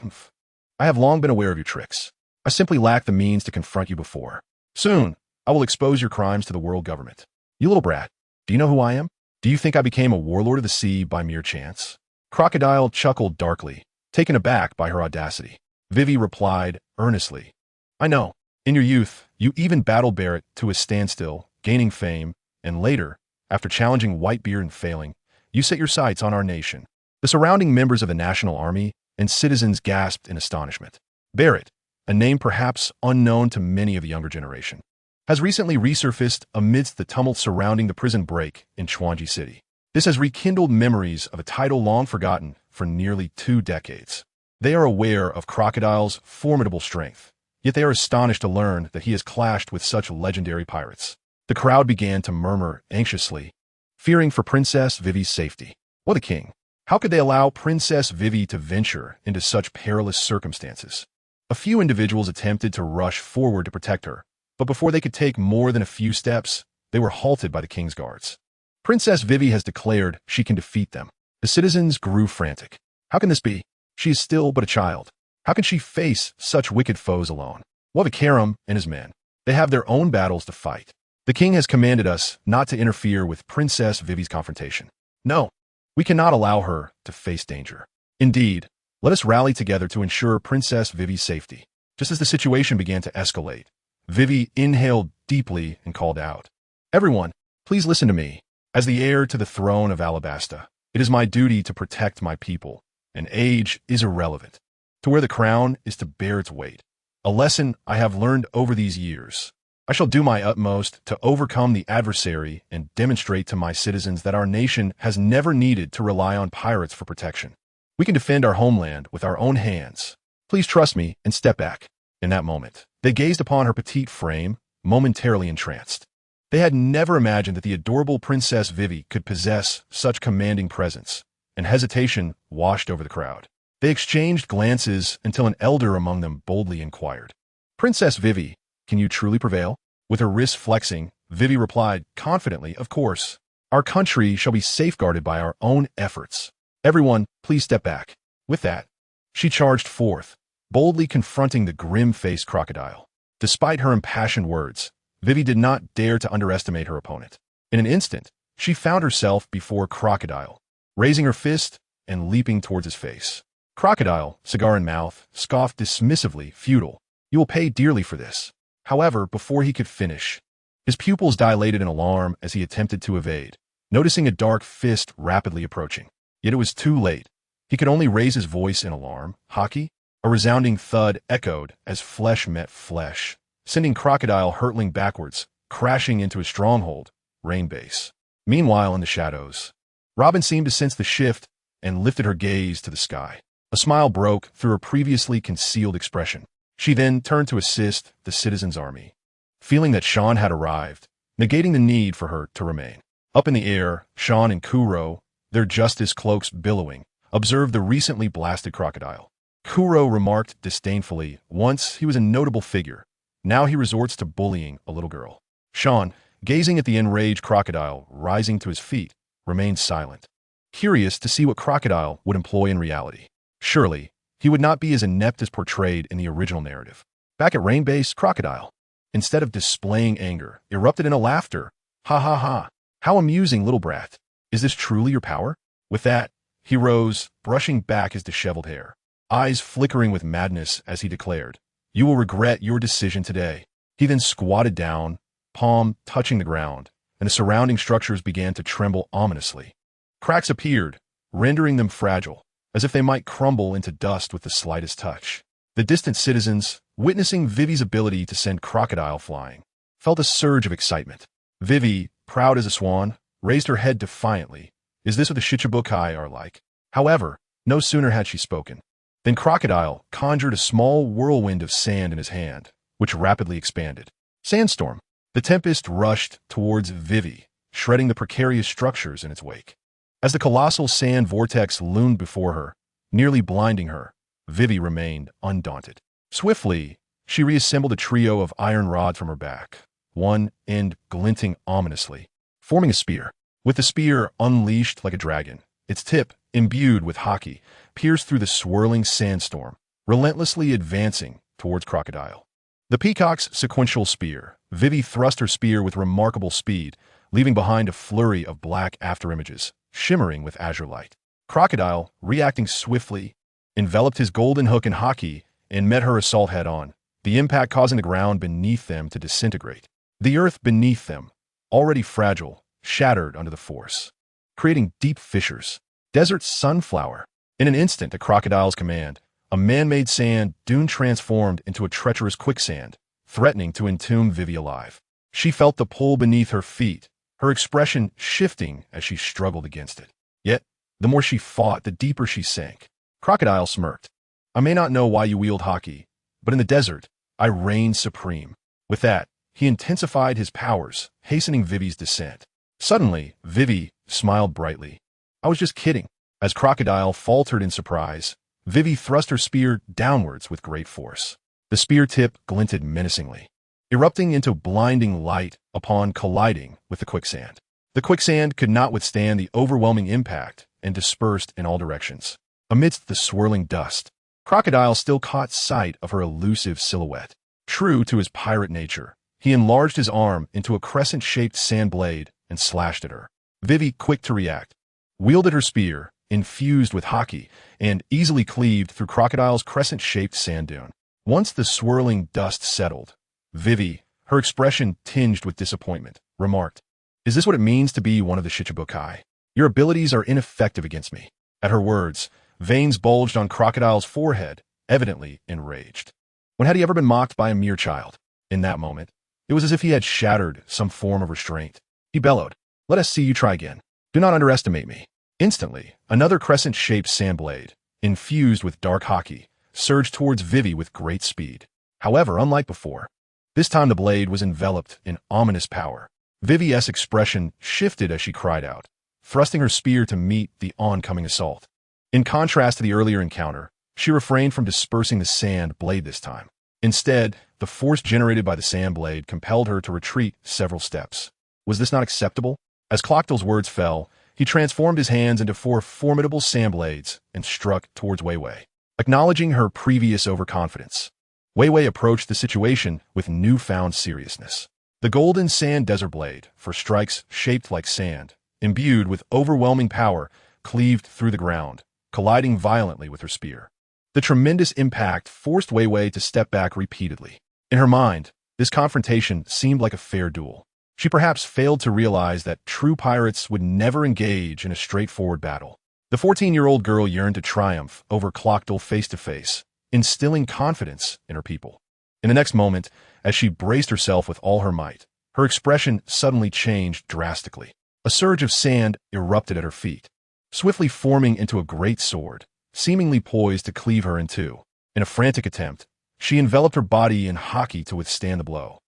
I have long been aware of your tricks. I simply lack the means to confront you before. Soon, I will expose your crimes to the world government. You little brat, do you know who I am? Do you think I became a warlord of the sea by mere chance? Crocodile chuckled darkly, taken aback by her audacity. Vivi replied earnestly, I know. In your youth, you even battled Barrett to a standstill, gaining fame, and later, after challenging Whitebeard and failing, you set your sights on our nation. The surrounding members of the National Army and citizens gasped in astonishment. Barrett, a name perhaps unknown to many of the younger generation, has recently resurfaced amidst the tumult surrounding the prison break in Chuanji City. This has rekindled memories of a title long forgotten for nearly 2 decades. They are aware of Crocodile's formidable strength, yet they are astonished to learn that he has clashed with such legendary pirates. The crowd began to murmur anxiously, fearing for Princess Vivi's safety. What a king! How could they allow Princess Vivi to venture into such perilous circumstances? A few individuals attempted to rush forward to protect her, but before they could take more than a few steps, they were halted by the king's guards. Princess Vivi has declared she can defeat them. The citizens grew frantic. How can this be? She is still but a child. How can she face such wicked foes alone? Wavakaram and his men, they have their own battles to fight. The king has commanded us not to interfere with Princess Vivi's confrontation. No, we cannot allow her to face danger. Indeed, let us rally together to ensure Princess Vivi's safety. Just as the situation began to escalate, Vivi inhaled deeply and called out, Everyone, please listen to me. As the heir to the throne of Alabasta, it is my duty to protect my people, and age is irrelevant. To wear the crown is to bear its weight. A lesson I have learned over these years. I shall do my utmost to overcome the adversary and demonstrate to my citizens that our nation has never needed to rely on pirates for protection. We can defend our homeland with our own hands. Please trust me and step back. In that moment, they gazed upon her petite frame, momentarily entranced. They had never imagined that the adorable Princess Vivi could possess such commanding presence, and hesitation washed over the crowd. They exchanged glances until an elder among them boldly inquired, Princess Vivi, can you truly prevail? With her wrists flexing, Vivi replied confidently, of course. Our country shall be safeguarded by our own efforts. Everyone, please step back. With that, she charged forth, boldly confronting the grim-faced crocodile. Despite her impassioned words, Vivi did not dare to underestimate her opponent. In an instant, she found herself before Crocodile, raising her fist and leaping towards his face. Crocodile, cigar in mouth, scoffed dismissively, futile. You will pay dearly for this. However, before he could finish, his pupils dilated in alarm as he attempted to evade, noticing a dark fist rapidly approaching. Yet it was too late. He could only raise his voice in alarm. Hockey? A resounding thud echoed as flesh met flesh, sending Crocodile hurtling backwards, crashing into his stronghold, Rain Base. Meanwhile, in the shadows, Robin seemed to sense the shift and lifted her gaze to the sky. A smile broke through her previously concealed expression. She then turned to assist the citizens' army, feeling that Sean had arrived, negating the need for her to remain. Up in the air, Sean and Kuro, their justice cloaks billowing, observed the recently blasted crocodile. Kuro remarked disdainfully, once he was a notable figure, now he resorts to bullying a little girl. Sean, gazing at the enraged crocodile rising to his feet, remained silent, curious to see what Crocodile would employ in reality. Surely, he would not be as inept as portrayed in the original narrative. Back at Rainbase, Crocodile, instead of displaying anger, erupted into laughter. Ha ha ha. How amusing, little brat. Is this truly your power? With that, he rose, brushing back his disheveled hair, eyes flickering with madness as he declared, You will regret your decision today. He then squatted down, palm touching the ground, and the surrounding structures began to tremble ominously. Cracks appeared, rendering them fragile, as if they might crumble into dust with the slightest touch. The distant citizens, witnessing Vivi's ability to send Crocodile flying, felt a surge of excitement. Vivi, proud as a swan, raised her head defiantly. Is this what the Shichibukai are like? However, no sooner had she spoken than Crocodile conjured a small whirlwind of sand in his hand, which rapidly expanded. Sandstorm. The tempest rushed towards Vivi, shredding the precarious structures in its wake. As the colossal sand vortex loomed before her, nearly blinding her, Vivi remained undaunted. Swiftly, she reassembled a trio of iron rods from her back, one end glinting ominously, forming a spear. With the spear unleashed like a dragon, its tip, imbued with hockey, pierced through the swirling sandstorm, relentlessly advancing towards Crocodile. The peacock's sequential spear, Vivi thrust her spear with remarkable speed, leaving behind a flurry of black afterimages, shimmering with azure light. Crocodile, reacting swiftly, enveloped his golden hook in hockey and met her assault head-on, the impact causing the ground beneath them to disintegrate. The earth beneath them, already fragile, shattered under the force, creating deep fissures. Desert sunflower. In an instant, at Crocodile's command, a man-made sand dune transformed into a treacherous quicksand, threatening to entomb Vivi alive. She felt the pull beneath her feet, her expression shifting as she struggled against it. Yet, the more she fought, the deeper she sank. Crocodile smirked. I may not know why you wield hockey, but in the desert, I reign supreme. With that, he intensified his powers, hastening Vivi's descent. Suddenly, Vivi smiled brightly. I was just kidding. As Crocodile faltered in surprise, Vivi thrust her spear downwards with great force. The spear tip glinted menacingly, erupting into blinding light upon colliding with the quicksand. The quicksand could not withstand the overwhelming impact and dispersed in all directions. Amidst the swirling dust, Crocodile still caught sight of her elusive silhouette. True to his pirate nature, he enlarged his arm into a crescent-shaped sand blade and slashed at her. Vivi, quick to react, wielded her spear, infused with hockey, and easily cleaved through Crocodile's crescent-shaped sand dune. Once the swirling dust settled, Vivi, her expression tinged with disappointment, remarked, Is this what it means to be one of the Shichibukai? Your abilities are ineffective against me. At her words, veins bulged on Crocodile's forehead, evidently enraged. When had he ever been mocked by a mere child? In that moment, it was as if he had shattered some form of restraint. He bellowed, Let us see you try again. Do not underestimate me. Instantly, another crescent-shaped sand blade, infused with dark hockey, surged towards Vivi with great speed. However, unlike before, this time the blade was enveloped in ominous power. Vivi's expression shifted as she cried out, thrusting her spear to meet the oncoming assault. In contrast to the earlier encounter, she refrained from dispersing the sand blade this time. Instead, the force generated by the sand blade compelled her to retreat several steps. Was this not acceptable? As Clockdale's words fell, he transformed his hands into four formidable sand blades and struck towards Wei Wei. Acknowledging her previous overconfidence, Wei Wei approached the situation with newfound seriousness. The golden sand desert blade, for strikes shaped like sand, imbued with overwhelming power, cleaved through the ground, colliding violently with her spear. The tremendous impact forced Wei Wei to step back repeatedly. In her mind, this confrontation seemed like a fair duel. She perhaps failed to realize that true pirates would never engage in a straightforward battle. The 14-year-old girl yearned to triumph over Clockdale face to face, instilling confidence in her people. In the next moment, as she braced herself with all her might, her expression suddenly changed drastically. A surge of sand erupted at her feet, swiftly forming into a great sword, seemingly poised to cleave her in two. In a frantic attempt, she enveloped her body in hockey to withstand the blow.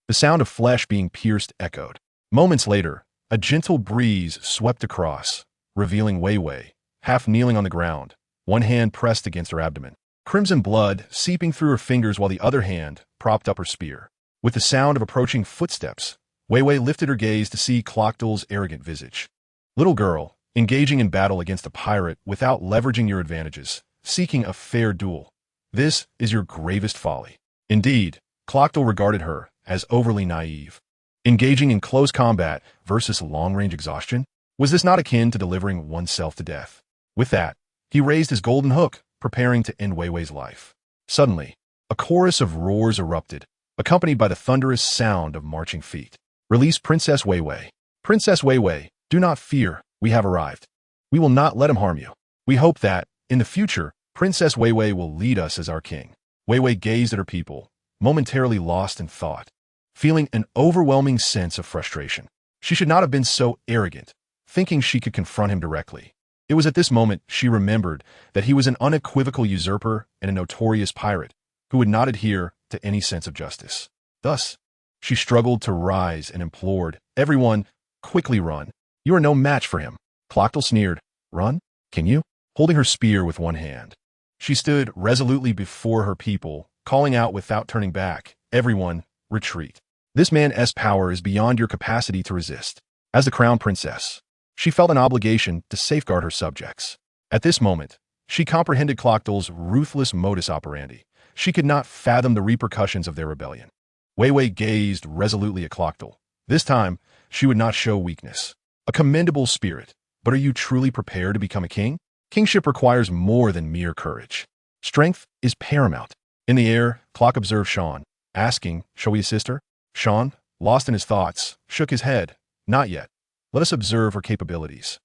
The sound of flesh being pierced echoed. Moments later, a gentle breeze swept across, revealing Wei Wei, half kneeling on the ground, one hand pressed against her abdomen, crimson blood seeping through her fingers while the other hand propped up her spear. With the sound of approaching footsteps, Wei Wei lifted her gaze to see Clockdale's arrogant visage. Little girl, engaging in battle against a pirate without leveraging your advantages, seeking a fair duel. This is your gravest folly. Indeed, Clockdale regarded her as overly naive. Engaging in close combat versus long-range exhaustion? Was this not akin to delivering oneself to death? With that, he raised his golden hook, preparing to end Wei Wei's life. Suddenly, a chorus of roars erupted, accompanied by the thunderous sound of marching feet. Release Princess Wei Wei. Princess Wei Wei, do not fear, we have arrived. We will not let him harm you. We hope that, in the future, Princess Wei Wei will lead us as our king. Wei Wei gazed at her people, momentarily lost in thought, feeling an overwhelming sense of frustration. She should not have been so arrogant, thinking she could confront him directly. It was at this moment she remembered that he was an unequivocal usurper and a notorious pirate who would not adhere to any sense of justice. Thus, she struggled to rise and implored, "Everyone, quickly run. You are no match for him." Clockdale sneered, "Run? Can you?" Holding her spear with one hand. She stood resolutely before her people, calling out without turning back, "Everyone, retreat. This man's power is beyond your capacity to resist." As the crown princess, she felt an obligation to safeguard her subjects. At this moment, she comprehended Clockdale's ruthless modus operandi. She could not fathom the repercussions of their rebellion. Wei Wei gazed resolutely at Clockdale. This time, she would not show weakness. A commendable spirit, but are you truly prepared to become a king? Kingship requires more than mere courage. Strength is paramount. In the air, Clock observed Sean, asking, "Shall we assist her?" Sean, lost in his thoughts, shook his head. "Not yet. Let us observe her capabilities."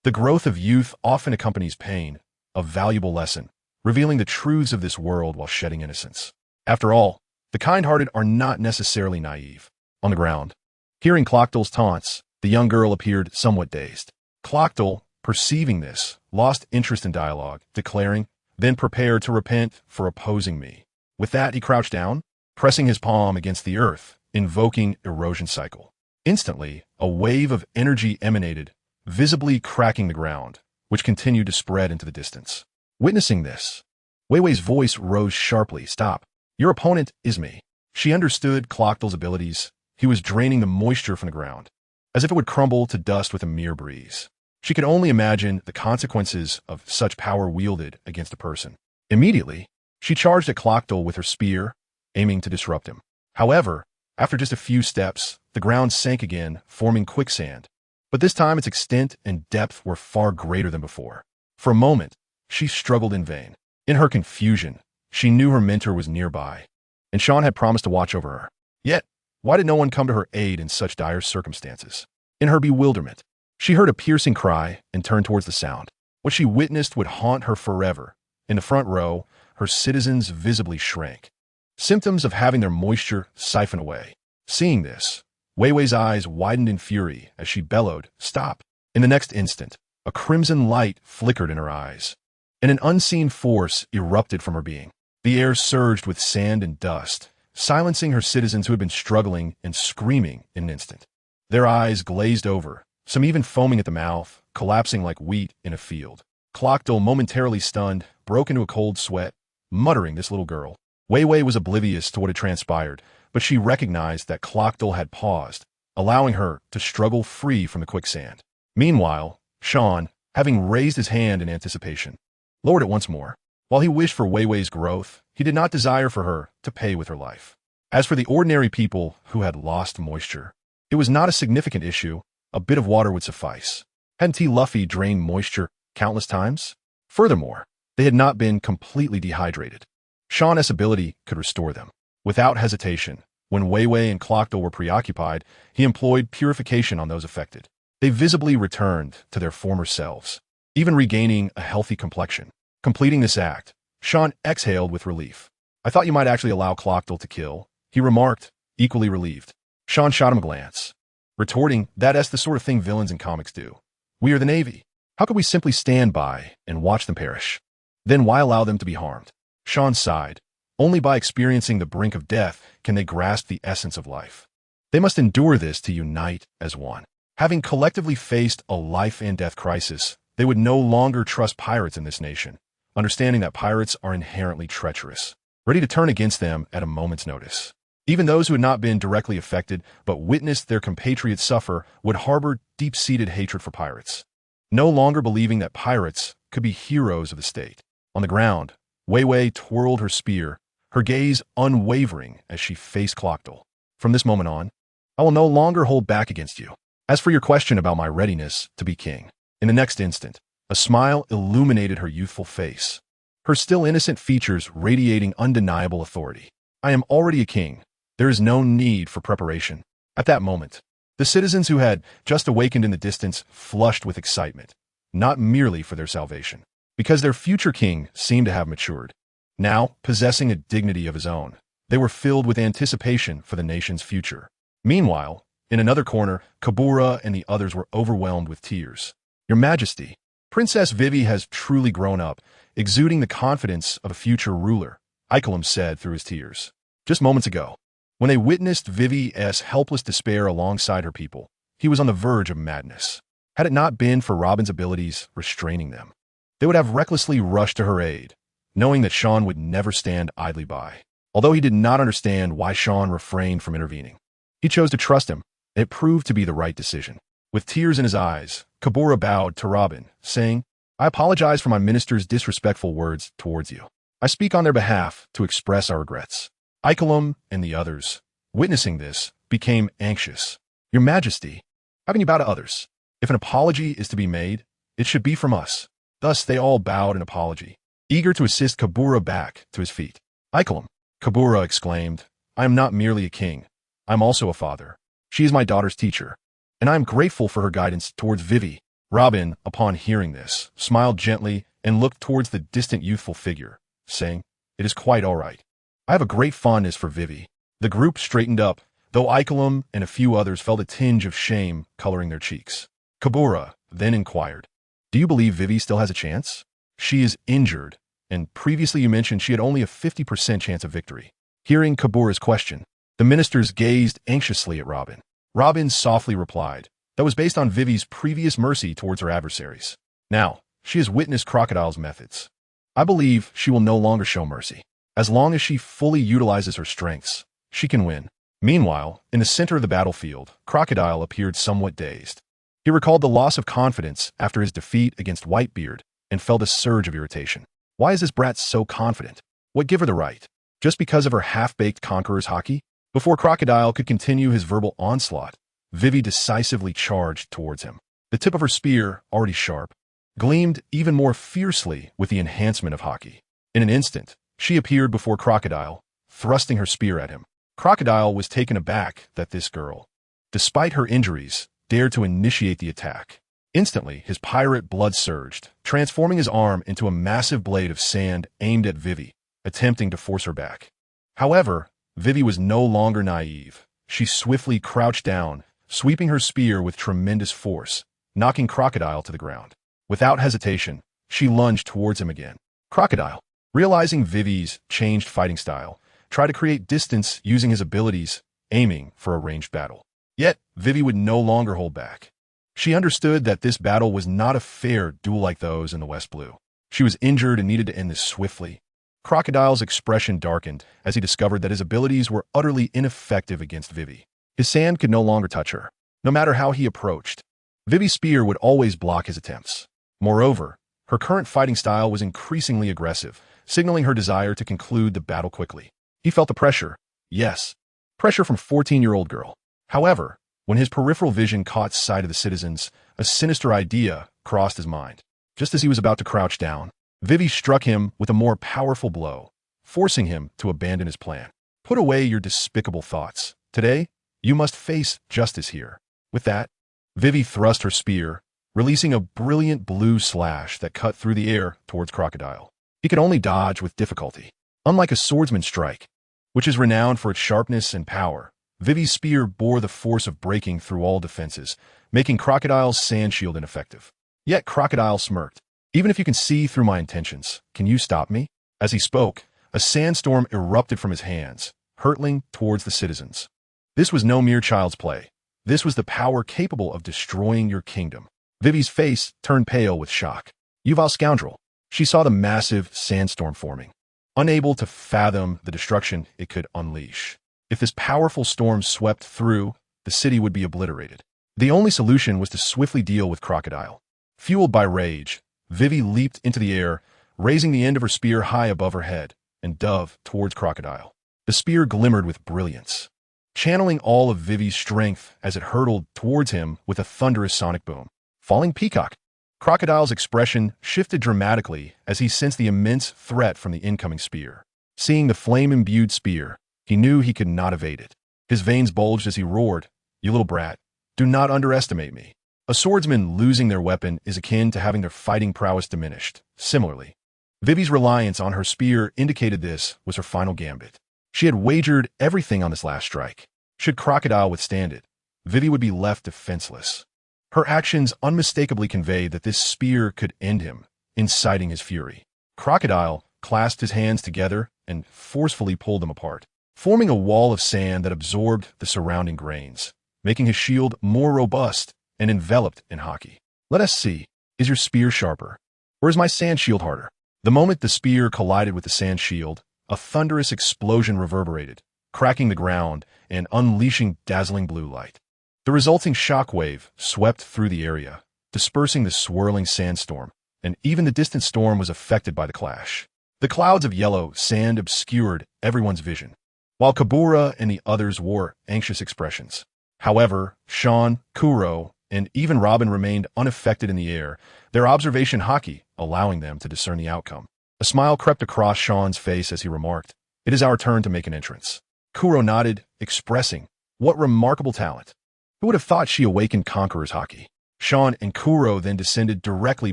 The growth of youth often accompanies pain, a valuable lesson, revealing the truths of this world while shedding innocence. After all, the kind-hearted are not necessarily naive. On the ground, hearing Clockdale's taunts, the young girl appeared somewhat dazed. Clockdale, perceiving this, lost interest in dialogue, declaring, "Then prepare to repent for opposing me." With that, he crouched down, pressing his palm against the earth, invoking erosion cycle. Instantly, a wave of energy emanated, visibly cracking the ground, which continued to spread into the distance. Witnessing this, Wei Wei's voice rose sharply. "Stop. Your opponent is me." She understood Clockdale's abilities. He was draining the moisture from the ground, as if it would crumble to dust with a mere breeze. She could only imagine the consequences of such power wielded against a person. Immediately, she charged at Clockdale with her spear, aiming to disrupt him. However, after just a few steps, the ground sank again, forming quicksand. But this time its extent and depth were far greater than before. For a moment, she struggled in vain. In her confusion, she knew her mentor was nearby, and Sean had promised to watch over her. Yet, why did no one come to her aid in such dire circumstances? In her bewilderment, she heard a piercing cry and turned towards the sound. What she witnessed would haunt her forever. In the front row, her citizens visibly shrank, symptoms of having their moisture siphoned away. Seeing this, Wei Wei's eyes widened in fury as she bellowed, "Stop!" In the next instant, a crimson light flickered in her eyes, and an unseen force erupted from her being. The air surged with sand and dust, silencing her citizens who had been struggling and screaming in an instant. Their eyes glazed over, some even foaming at the mouth, collapsing like wheat in a field. Clockdale, momentarily stunned, broke into a cold sweat, muttering, "This little girl. Wei Wei was oblivious to what had transpired, but she recognized that Clockdale had paused, allowing her to struggle free from the quicksand. Meanwhile, Sean, having raised his hand in anticipation, lowered it once more. While he wished for Wei Wei's growth, he did not desire for her to pay with her life. As for the ordinary people who had lost moisture, it was not a significant issue. A bit of water would suffice. Hadn't T. Luffy drained moisture countless times? Furthermore, they had not been completely dehydrated. Sean's ability could restore them. Without hesitation, when Wei Wei and Clockdale were preoccupied, he employed purification on those affected. They visibly returned to their former selves, even regaining a healthy complexion. Completing this act, Sean exhaled with relief. I thought you might actually allow Clockdale to kill, he remarked, equally relieved. Sean shot him a glance, retorting, that's the sort of thing villains in comics do. We are the Navy. How could we simply stand by and watch them perish? Then why allow them to be harmed? Sean sighed. Only by experiencing the brink of death can they grasp the essence of life. They must endure this to unite as one. Having collectively faced a life and death crisis, they would no longer trust pirates in this nation, understanding that pirates are inherently treacherous, ready to turn against them at a moment's notice. Even those who had not been directly affected but witnessed their compatriots suffer would harbor deep-seated hatred for pirates, no longer believing that pirates could be heroes of the state. On the ground, Wei Wei twirled her spear, her gaze unwavering as she faced Clockdale. From this moment on, I will no longer hold back against you. As for your question about my readiness to be king, in the next instant, a smile illuminated her youthful face, her still innocent features radiating undeniable authority. I am already a king. There is no need for preparation. At that moment, the citizens who had just awakened in the distance flushed with excitement, not merely for their salvation, because their future king seemed to have matured. Now, possessing a dignity of his own, they were filled with anticipation for the nation's future. Meanwhile, in another corner, Kabura and the others were overwhelmed with tears. Your Majesty, Princess Vivi has truly grown up, exuding the confidence of a future ruler, Ikelim said through his tears. Just moments ago, when they witnessed Vivi's helpless despair alongside her people, he was on the verge of madness. Had it not been for Robin's abilities restraining them, they would have recklessly rushed to her aid, knowing that Sean would never stand idly by. Although he did not understand why Sean refrained from intervening, he chose to trust him, and it proved to be the right decision. With tears in his eyes, Kabura bowed to Robin, saying, I apologize for my minister's disrespectful words towards you. I speak on their behalf to express our regrets. Ikelim and the others, witnessing this, became anxious. Your Majesty, how can you bow to others? If an apology is to be made, it should be from us. Thus they all bowed in apology, eager to assist Kabura back to his feet. Ikelim, Kabura exclaimed, I am not merely a king. I am also a father. She is my daughter's teacher, and I am grateful for her guidance towards Vivi. Robin, upon hearing this, smiled gently and looked towards the distant youthful figure, saying, It is quite all right. I have a great fondness for Vivi. The group straightened up, though Ikelim and a few others felt a tinge of shame coloring their cheeks. Kabura then inquired, Do you believe Vivi still has a chance? She is injured, and previously you mentioned she had only a 50% chance of victory. Hearing Kabura's question, the ministers gazed anxiously at Robin. Robin softly replied, That was based on Vivi's previous mercy towards her adversaries. Now, she has witnessed Crocodile's methods. I believe she will no longer show mercy. As long as she fully utilizes her strengths, she can win. Meanwhile, in the center of the battlefield, Crocodile appeared somewhat dazed. He recalled the loss of confidence after his defeat against Whitebeard and felt a surge of irritation. Why is this brat so confident? What gave her the right? Just because of her half-baked conqueror's hockey? Before Crocodile could continue his verbal onslaught, Vivi decisively charged towards him. The tip of her spear, already sharp, gleamed even more fiercely with the enhancement of hockey. In an instant, she appeared before Crocodile, thrusting her spear at him. Crocodile was taken aback that this girl, despite her injuries, dared to initiate the attack. Instantly, his pirate blood surged, transforming his arm into a massive blade of sand aimed at Vivi, attempting to force her back. However, Vivi was no longer naive. She swiftly crouched down, sweeping her spear with tremendous force, knocking Crocodile to the ground. Without hesitation, she lunged towards him again. Crocodile, realizing Vivi's changed fighting style, tried to create distance using his abilities, aiming for a ranged battle. Yet, Vivi would no longer hold back. She understood that this battle was not a fair duel like those in the West Blue. She was injured and needed to end this swiftly. Crocodile's expression darkened as he discovered that his abilities were utterly ineffective against Vivi. His sand could no longer touch her. No matter how he approached, Vivi's spear would always block his attempts. Moreover, her current fighting style was increasingly aggressive, signaling her desire to conclude the battle quickly. He felt the pressure. Yes, pressure from 14-year-old girl. However, when his peripheral vision caught sight of the citizens, a sinister idea crossed his mind. Just as he was about to crouch down, Vivi struck him with a more powerful blow, forcing him to abandon his plan. Put away your despicable thoughts. Today, you must face justice here. With that, Vivi thrust her spear, releasing a brilliant blue slash that cut through the air towards Crocodile. He could only dodge with difficulty. Unlike a swordsman's strike, which is renowned for its sharpness and power, Vivi's spear bore the force of breaking through all defenses, making Crocodile's sand shield ineffective. Yet Crocodile smirked. Even if you can see through my intentions, can you stop me? As he spoke, a sandstorm erupted from his hands, hurtling towards the citizens. This was no mere child's play. This was the power capable of destroying your kingdom. Vivi's face turned pale with shock. You vile scoundrel. She saw the massive sandstorm forming, unable to fathom the destruction it could unleash. If this powerful storm swept through, the city would be obliterated. The only solution was to swiftly deal with Crocodile. Fueled by rage, Vivi leaped into the air, raising the end of her spear high above her head, and dove towards Crocodile. The spear glimmered with brilliance, channeling all of Vivi's strength as it hurtled towards him with a thunderous sonic boom. Falling peacock. Crocodile's expression shifted dramatically as he sensed the immense threat from the incoming spear. Seeing the flame-imbued spear, he knew he could not evade it. His veins bulged as he roared, "You little brat, do not underestimate me." A swordsman losing their weapon is akin to having their fighting prowess diminished. Similarly, Vivi's reliance on her spear indicated this was her final gambit. She had wagered everything on this last strike. Should Crocodile withstand it, Vivi would be left defenseless. Her actions unmistakably conveyed that this spear could end him, inciting his fury. Crocodile clasped his hands together and forcefully pulled them apart, forming a wall of sand that absorbed the surrounding grains, making his shield more robust and enveloped in hockey. Let us see, is your spear sharper, or is my sand shield harder? The moment the spear collided with the sand shield, a thunderous explosion reverberated, cracking the ground and unleashing dazzling blue light. The resulting shockwave swept through the area, dispersing the swirling sandstorm, and even the distant storm was affected by the clash. The clouds of yellow sand obscured everyone's vision, while Kabura and the others wore anxious expressions. However, Sean, Kuro, and even Robin remained unaffected in the air, their observation hockey allowing them to discern the outcome. A smile crept across Sean's face as he remarked, "It is our turn to make an entrance." Kuro nodded, expressing, "What remarkable talent. Who would have thought she awakened Conqueror's hockey?" Sean and Kuro then descended directly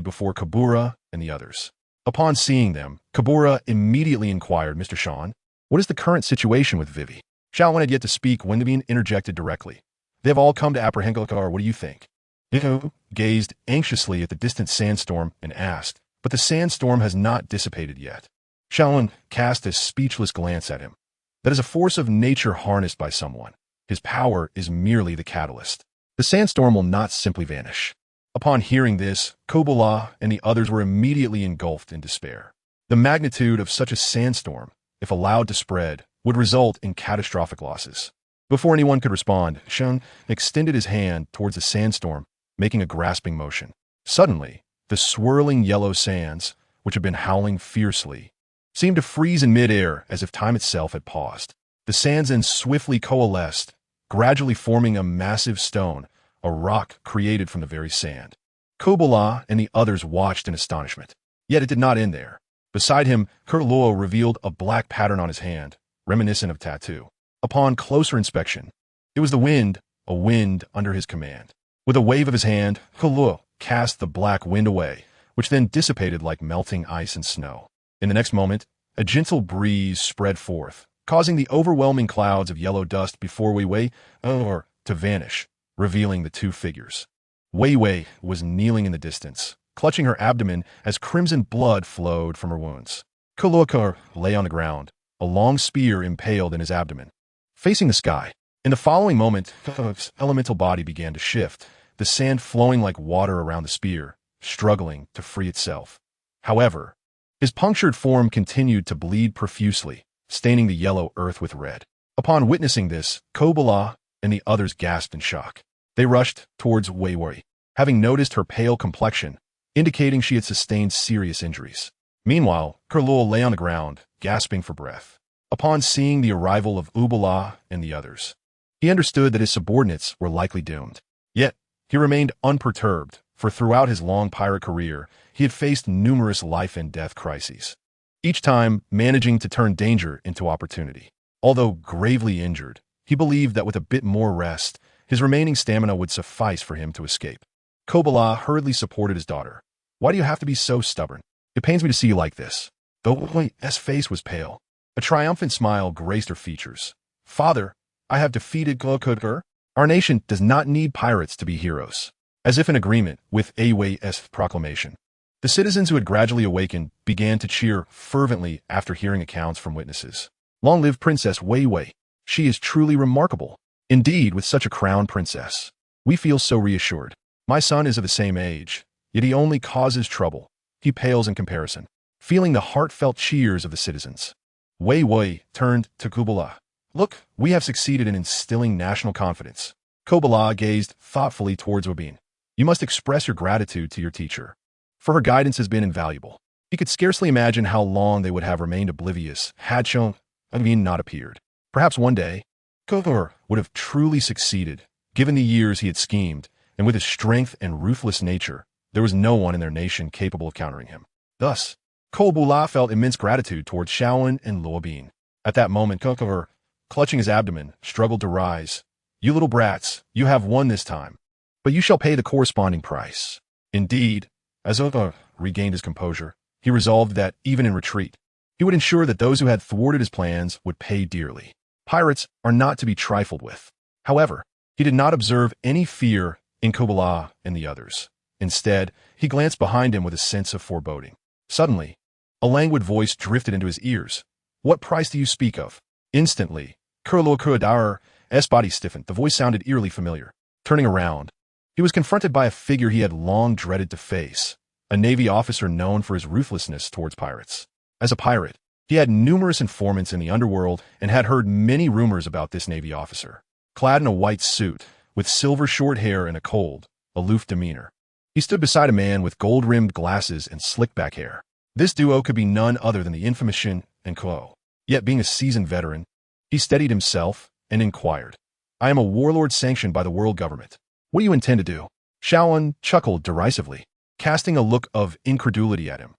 before Kabura and the others. Upon seeing them, Kabura immediately inquired, "Mr. Sean, what is the current situation with Vivi?" Shaolin had yet to speak when the being interjected directly. "They have all come to apprehend Kakar. What do you think?" Ito gazed anxiously at the distant sandstorm and asked, "But the sandstorm has not dissipated yet." Shaolin cast a speechless glance at him. "That is a force of nature harnessed by someone. His power is merely the catalyst. The sandstorm will not simply vanish." Upon hearing this, Kobula and the others were immediately engulfed in despair. The magnitude of such a sandstorm, if allowed to spread, would result in catastrophic losses. Before anyone could respond, Shun extended his hand towards the sandstorm, making a grasping motion. Suddenly, the swirling yellow sands, which had been howling fiercely, seemed to freeze in midair as if time itself had paused. The sands then swiftly coalesced, gradually forming a massive stone, a rock created from the very sand. Kobula and the others watched in astonishment. Yet it did not end there. Beside him, Kurluo revealed a black pattern on his hand, reminiscent of tattoo. Upon closer inspection, it was the wind, a wind under his command. With a wave of his hand, Kurluo cast the black wind away, which then dissipated like melting ice and snow. In the next moment, a gentle breeze spread forth, causing the overwhelming clouds of yellow dust before Wei to vanish, revealing the two figures. Wei was kneeling in the distance, clutching her abdomen as crimson blood flowed from her wounds. Kulokar lay on the ground, a long spear impaled in his abdomen. Facing the sky, in the following moment, Kulok's elemental body began to shift, the sand flowing like water around the spear, struggling to free itself. However, His punctured form continued to bleed profusely, staining the yellow earth with red. Upon witnessing this, Kobala and the others gasped in shock. They rushed towards Wei Wei, having noticed her pale complexion, indicating she had sustained serious injuries. Meanwhile, Kurlul lay on the ground, gasping for breath. Upon seeing the arrival of Ubala and the others, he understood that his subordinates were likely doomed. Yet, he remained unperturbed, for throughout his long pirate career, he had faced numerous life-and-death crises, each time managing to turn danger into opportunity. Although gravely injured, he believed that with a bit more rest, his remaining stamina would suffice for him to escape. Kobala hurriedly supported his daughter. "Why do you have to be so stubborn? It pains me to see you like this." The Wei's face was pale. A triumphant smile graced her features. "Father, I have defeated Glokudgur. Our nation does not need pirates to be heroes." As if in agreement with Wei's proclamation, the citizens who had gradually awakened began to cheer fervently after hearing accounts from witnesses. "Long live Princess Wei Wei. She is truly remarkable. Indeed, with such a crown princess, we feel so reassured. My son is of the same age, yet he only causes trouble. He pales in comparison." Feeling the heartfelt cheers of the citizens, Wei Wei turned to Kubala. "Look, we have succeeded in instilling national confidence." Kubala gazed thoughtfully towards Wabin. "You must express your gratitude to your teacher, for her guidance has been invaluable." He could scarcely imagine how long they would have remained oblivious had Wabin not appeared. Perhaps one day, Kubala would have truly succeeded, given the years he had schemed, and with his strength and ruthless nature, there was no one in their nation capable of countering him. Thus, Kobula felt immense gratitude towards Shaolin and Luobin. At that moment, Kubala, clutching his abdomen, struggled to rise. "You little brats, you have won this time, but you shall pay the corresponding price." Indeed, as Kubala regained his composure, he resolved that, even in retreat, he would ensure that those who had thwarted his plans would pay dearly. Pirates are not to be trifled with. However, he did not observe any fear in Kubala and the others. Instead, he glanced behind him with a sense of foreboding. Suddenly, a languid voice drifted into his ears. "What price do you speak of?" Instantly, Kurlokurdar's body stiffened. The voice sounded eerily familiar. Turning around, he was confronted by a figure he had long dreaded to face, a Navy officer known for his ruthlessness towards pirates. As a pirate, he had numerous informants in the underworld and had heard many rumors about this Navy officer. Clad in a white suit, with silver short hair and a cold, aloof demeanor, he stood beside a man with gold-rimmed glasses and slick-back hair. This duo could be none other than the infamous Shin and Ko. Yet being a seasoned veteran, he steadied himself and inquired, "I am a warlord sanctioned by the world government. What do you intend to do?" Shaolin chuckled derisively, casting a look of incredulity at him.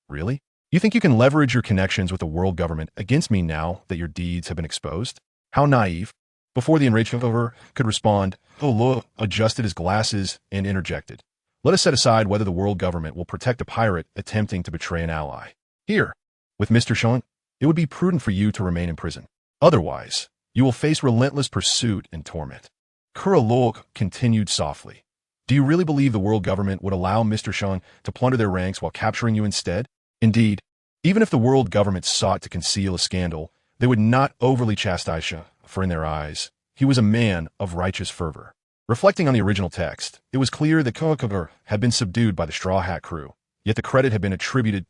"Really? You think you can leverage your connections with the world government against me now that your deeds have been exposed? How naive." Before the enraged Kubala could respond, Lo adjusted his glasses and interjected, "Let us set aside whether the world government will protect a pirate attempting to betray an ally. Here, with Mr. Shaolin, it would be prudent for you to remain in prison. Otherwise, you will face relentless pursuit and torment." Kuralok continued softly. "Do you really believe the world government would allow Mr. Shaolin to plunder their ranks while capturing you instead? Indeed, even if the world government sought to conceal a scandal, they would not overly chastise Shaolin, for in their eyes, he was a man of righteous fervor." Reflecting on the original text, it was clear that Kubala had been subdued by the Straw Hat crew, yet the credit had been attributed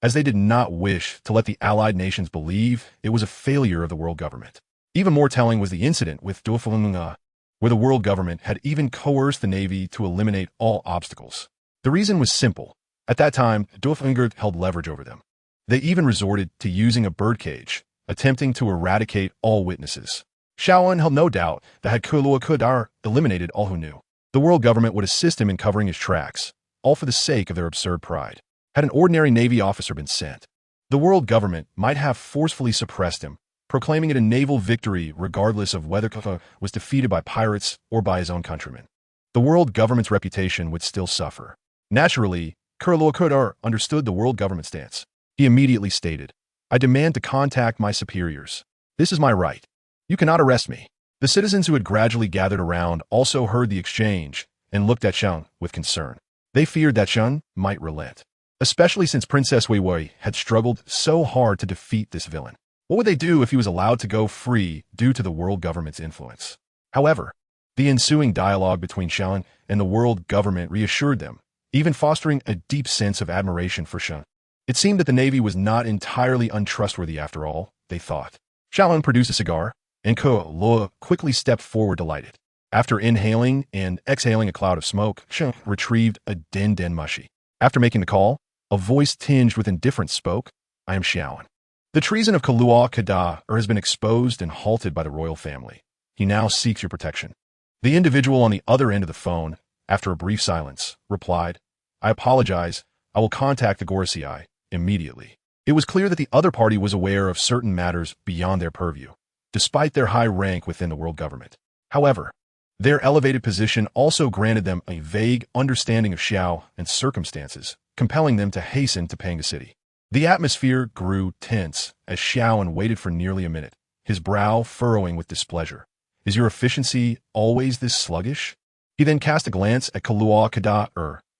as they did not wish to let the allied nations believe it was a failure of the world government. Even more telling was the incident with Dofalunga, where the world government had even coerced the Navy to eliminate all obstacles. The reason was simple. At that time, Dofalunga held leverage over them. They even resorted to using a birdcage, attempting to eradicate all witnesses. Shaolin held no doubt that had Kurloa eliminated all who knew, the world government would assist him in covering his tracks, all for the sake of their absurd pride. Had an ordinary Navy officer been sent, the world government might have forcefully suppressed him, proclaiming it a naval victory regardless of whether Kubala was defeated by pirates or by his own countrymen. The world government's reputation would still suffer. Naturally, Kurloa understood the world government stance. He immediately stated, "I demand to contact my superiors. This is my right. You cannot arrest me." The citizens who had gradually gathered around also heard the exchange and looked at Shaolin with concern. They feared that Shaolin might relent, especially since Princess Wei Wei had struggled so hard to defeat this villain. What would they do if he was allowed to go free due to the world government's influence? However, the ensuing dialogue between Shaolin and the world government reassured them, even fostering a deep sense of admiration for Shaolin. It seemed that the Navy was not entirely untrustworthy after all, they thought. Xiaolin produced a cigar, and Ko Luo quickly stepped forward to light it. After inhaling and exhaling a cloud of smoke, Sheng retrieved a den mushy. After making the call, a voice tinged with indifference spoke, I am Xiaolin. The treason of Kalua Kada has been exposed and halted by the royal family. He now seeks your protection. The individual on the other end of the phone, after a brief silence, replied, I apologize, I will contact the Gorosei immediately. It was clear that the other party was aware of certain matters beyond their purview, despite their high rank within the world government. However, their elevated position also granted them a vague understanding of Xiao and circumstances, compelling them to hasten to Panga City. The atmosphere grew tense as Xiaoan waited for nearly a minute, his brow furrowing with displeasure. Is your efficiency always this sluggish? He then cast a glance at Kalua Kada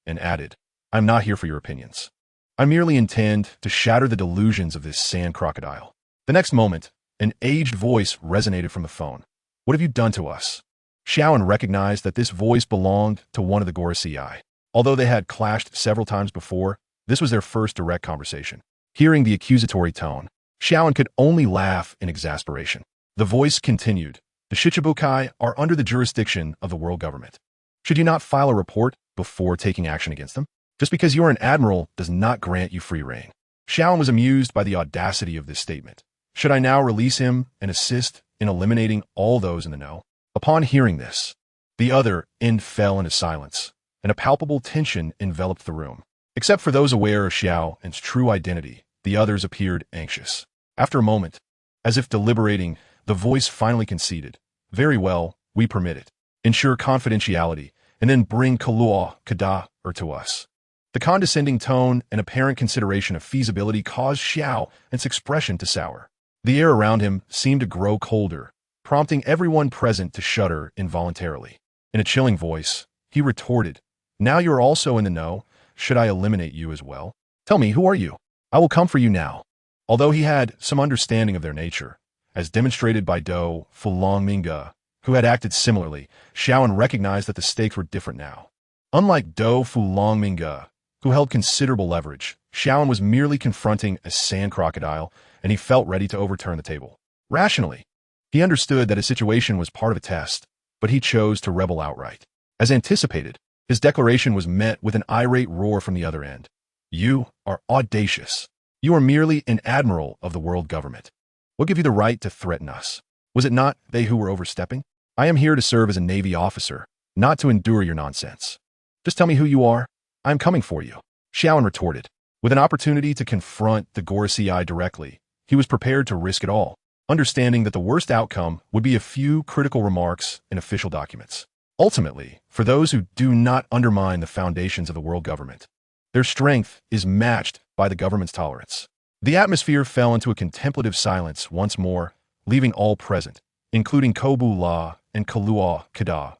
and added, I'm not here for your opinions. I merely intend to shatter the delusions of this sand crocodile. The next moment, an aged voice resonated from the phone. What have you done to us? Xiaoan recognized that this voice belonged to one of the Gorosei. Although they had clashed several times before, this was their first direct conversation. Hearing the accusatory tone, Xiaoan could only laugh in exasperation. The voice continued, the Shichibukai are under the jurisdiction of the world government. Should you not file a report before taking action against them? Just because you are an admiral does not grant you free rein. Xiaoan was amused by the audacity of this statement. Should I now release him and assist in eliminating all those in the know? Upon hearing this, the other end fell into silence, and a palpable tension enveloped the room. Except for those aware of Xiao and's true identity, the others appeared anxious. After a moment, as if deliberating, the voice finally conceded. Very well, we permit it. Ensure confidentiality, and then bring Kalua Kada to us. The condescending tone and apparent consideration of feasibility caused Xiao and's expression to sour. The air around him seemed to grow colder, prompting everyone present to shudder involuntarily. In a chilling voice, he retorted, now you're also in the know, should I eliminate you as well? Tell me, who are you? I will come for you now. Although he had some understanding of their nature, as demonstrated by Do Fulongminga, who had acted similarly, Xiaoan recognized that the stakes were different now. Unlike Do Fulongminga, who held considerable leverage, Xiaoan was merely confronting a sand crocodile, and he felt ready to overturn the table. Rationally, he understood that his situation was part of a test, but he chose to rebel outright. As anticipated, his declaration was met with an irate roar from the other end. You are audacious. You are merely an admiral of the world government. What gave you the right to threaten us? Was it not they who were overstepping? I am here to serve as a Navy officer, not to endure your nonsense. Just tell me who you are. I am coming for you. Xiaoan retorted. With an opportunity to confront the Gorosei directly, he was prepared to risk it all, understanding that the worst outcome would be a few critical remarks in official documents. Ultimately, for those who do not undermine the foundations of the world government, their strength is matched by the government's tolerance. The atmosphere fell into a contemplative silence once more, leaving all present, including Kobu La and Kalua Kada,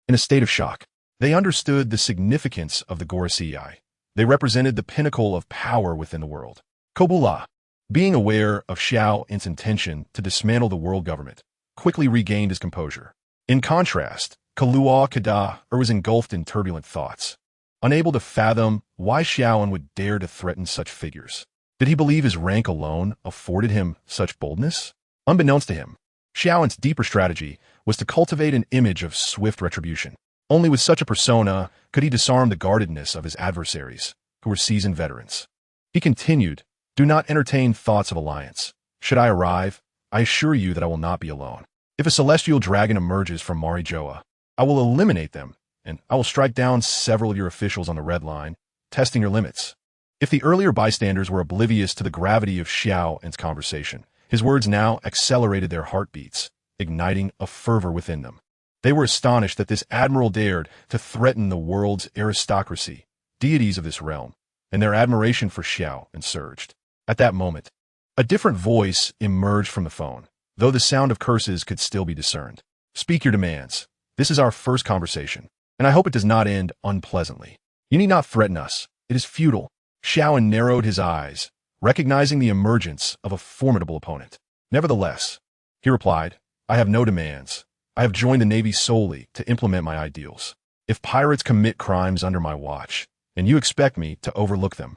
in a state of shock. They understood the significance of the Gorosei. They represented the pinnacle of power within the world. Kobu La, being aware of Xiao and's intention to dismantle the world government, quickly regained his composure. In contrast, Kalua Kada was engulfed in turbulent thoughts, unable to fathom why Xiaoan would dare to threaten such figures. Did he believe his rank alone afforded him such boldness? Unbeknownst to him, Xiaoan's deeper strategy was to cultivate an image of swift retribution. Only with such a persona could he disarm the guardedness of his adversaries, who were seasoned veterans. He continued, do not entertain thoughts of alliance. Should I arrive, I assure you that I will not be alone. If a celestial dragon emerges from Marijoa, I will eliminate them, and I will strike down several of your officials on the red line, testing your limits. If the earlier bystanders were oblivious to the gravity of Xiao and's conversation, his words now accelerated their heartbeats, igniting a fervor within them. They were astonished that this admiral dared to threaten the world's aristocracy, deities of this realm, and their admiration for Xiao and surged. At that moment, a different voice emerged from the phone, though the sound of curses could still be discerned. Speak your demands. This is our first conversation, and I hope it does not end unpleasantly. You need not threaten us. It is futile. Xiaoan narrowed his eyes, recognizing the emergence of a formidable opponent. Nevertheless, he replied, I have no demands. I have joined the Navy solely to implement my ideals. If pirates commit crimes under my watch, and you expect me to overlook them,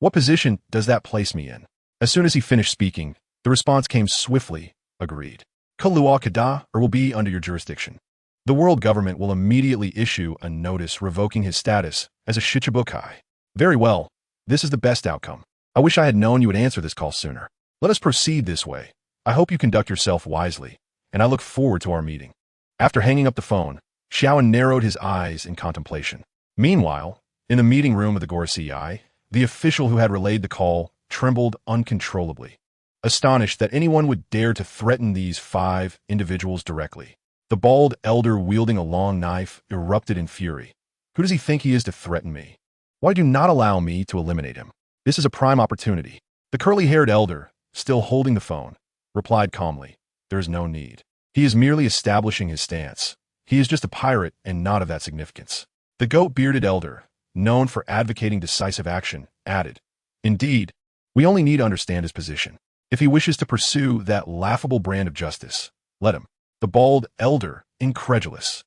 What position does that place me in? As soon as he finished speaking, the response came swiftly, agreed. Kalua Kada, or will be under your jurisdiction. The world government will immediately issue a notice revoking his status as a Shichibukai. Very well, this is the best outcome. I wish I had known you would answer this call sooner. Let us proceed this way. I hope you conduct yourself wisely, and I look forward to our meeting. After hanging up the phone, Xiaoan narrowed his eyes in contemplation. Meanwhile, in the meeting room of the Gorsi, the official who had relayed the call trembled uncontrollably, astonished that anyone would dare to threaten these 5 individuals directly. The bald elder wielding a long knife erupted in fury. Who does he think he is to threaten me? Why do you not allow me to eliminate him? This is a prime opportunity. The curly-haired elder, still holding the phone, replied calmly, there is no need. He is merely establishing his stance. He is just a pirate and not of that significance. The goat-bearded elder, known for advocating decisive action, added, indeed, we only need to understand his position. If he wishes to pursue that laughable brand of justice, let him. The bald elder, incredulous,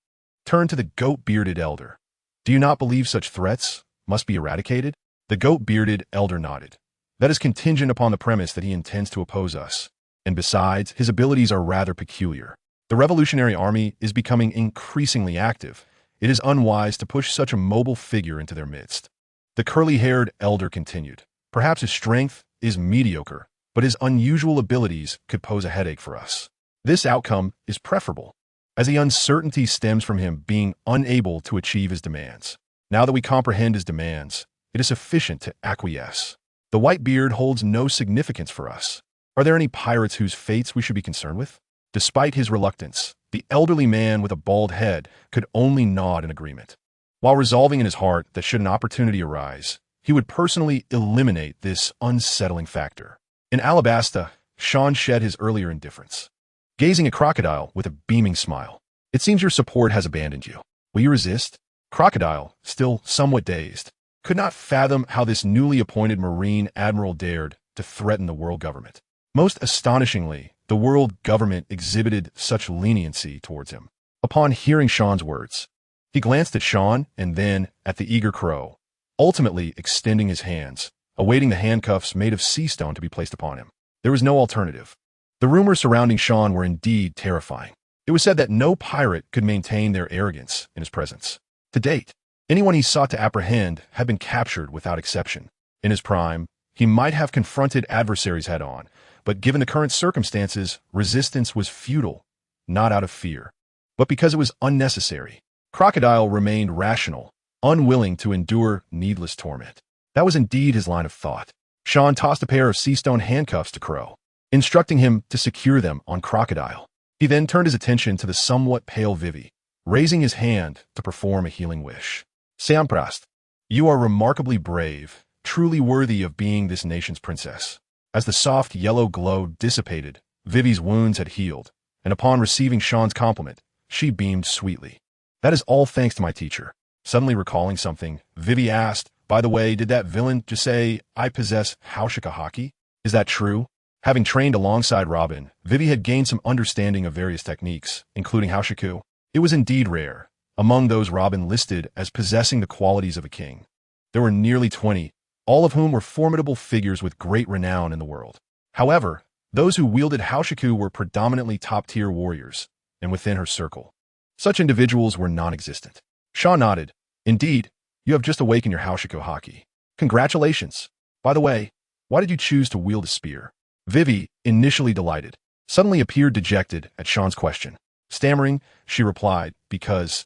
turned to the goat-bearded elder. Do you not believe such threats must be eradicated? The goat-bearded elder nodded. That is contingent upon the premise that he intends to oppose us. And besides, his abilities are rather peculiar. The Revolutionary Army is becoming increasingly active. It is unwise to push such a mobile figure into their midst. The curly-haired elder continued. Perhaps his strength is mediocre, but his unusual abilities could pose a headache for us. This outcome is preferable, as the uncertainty stems from him being unable to achieve his demands. Now that we comprehend his demands, it is sufficient to acquiesce. The white beard holds no significance for us. Are there any pirates whose fates we should be concerned with? Despite his reluctance, the elderly man with a bald head could only nod in agreement, while resolving in his heart that should an opportunity arise, he would personally eliminate this unsettling factor. In Alabasta, Sean shed his earlier indifference, gazing at Crocodile with a beaming smile. It seems your support has abandoned you. Will you resist? Crocodile, still somewhat dazed, could not fathom how this newly appointed Marine Admiral dared to threaten the world government. Most astonishingly, the world government exhibited such leniency towards him. Upon hearing Sean's words, he glanced at Sean and then at the eager crow, ultimately extending his hands, awaiting the handcuffs made of sea stone to be placed upon him. There was no alternative. The rumors surrounding Sean were indeed terrifying. It was said that no pirate could maintain their arrogance in his presence. To date, anyone he sought to apprehend had been captured without exception. In his prime, he might have confronted adversaries head-on, but given the current circumstances, resistance was futile, not out of fear, but because it was unnecessary. Crocodile remained rational, unwilling to endure needless torment. That was indeed his line of thought. Sean tossed a pair of sea stone handcuffs to Crow, instructing him to secure them on Crocodile. He then turned his attention to the somewhat pale Vivi, raising his hand to perform a healing wish. Samprast, you are remarkably brave, truly worthy of being this nation's princess. As the soft yellow glow dissipated, Vivi's wounds had healed, and upon receiving Sean's compliment, she beamed sweetly. That is all thanks to my teacher. Suddenly recalling something, Vivi asked, by the way, did that villain just say, I possess Haushika Haki? Is that true? Having trained alongside Robin, Vivi had gained some understanding of various techniques, including Haushiku. It was indeed rare, among those Robin listed as possessing the qualities of a king. There were nearly 20, all of whom were formidable figures with great renown in the world. However, those who wielded Haushiku were predominantly top-tier warriors, and within her circle, such individuals were non-existent. Shaw nodded. Indeed, you have just awakened your Haushiku Haki. Congratulations. By the way, why did you choose to wield a spear? Vivi, initially delighted, suddenly appeared dejected at Sean's question. Stammering, she replied, because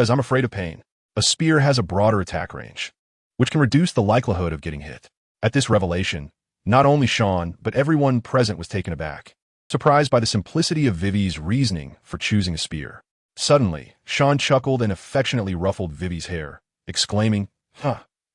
I'm afraid of pain. A spear has a broader attack range, which can reduce the likelihood of getting hit. At this revelation, not only Sean, but everyone present was taken aback, surprised by the simplicity of Vivi's reasoning for choosing a spear. Suddenly, Sean chuckled and affectionately ruffled Vivi's hair, exclaiming,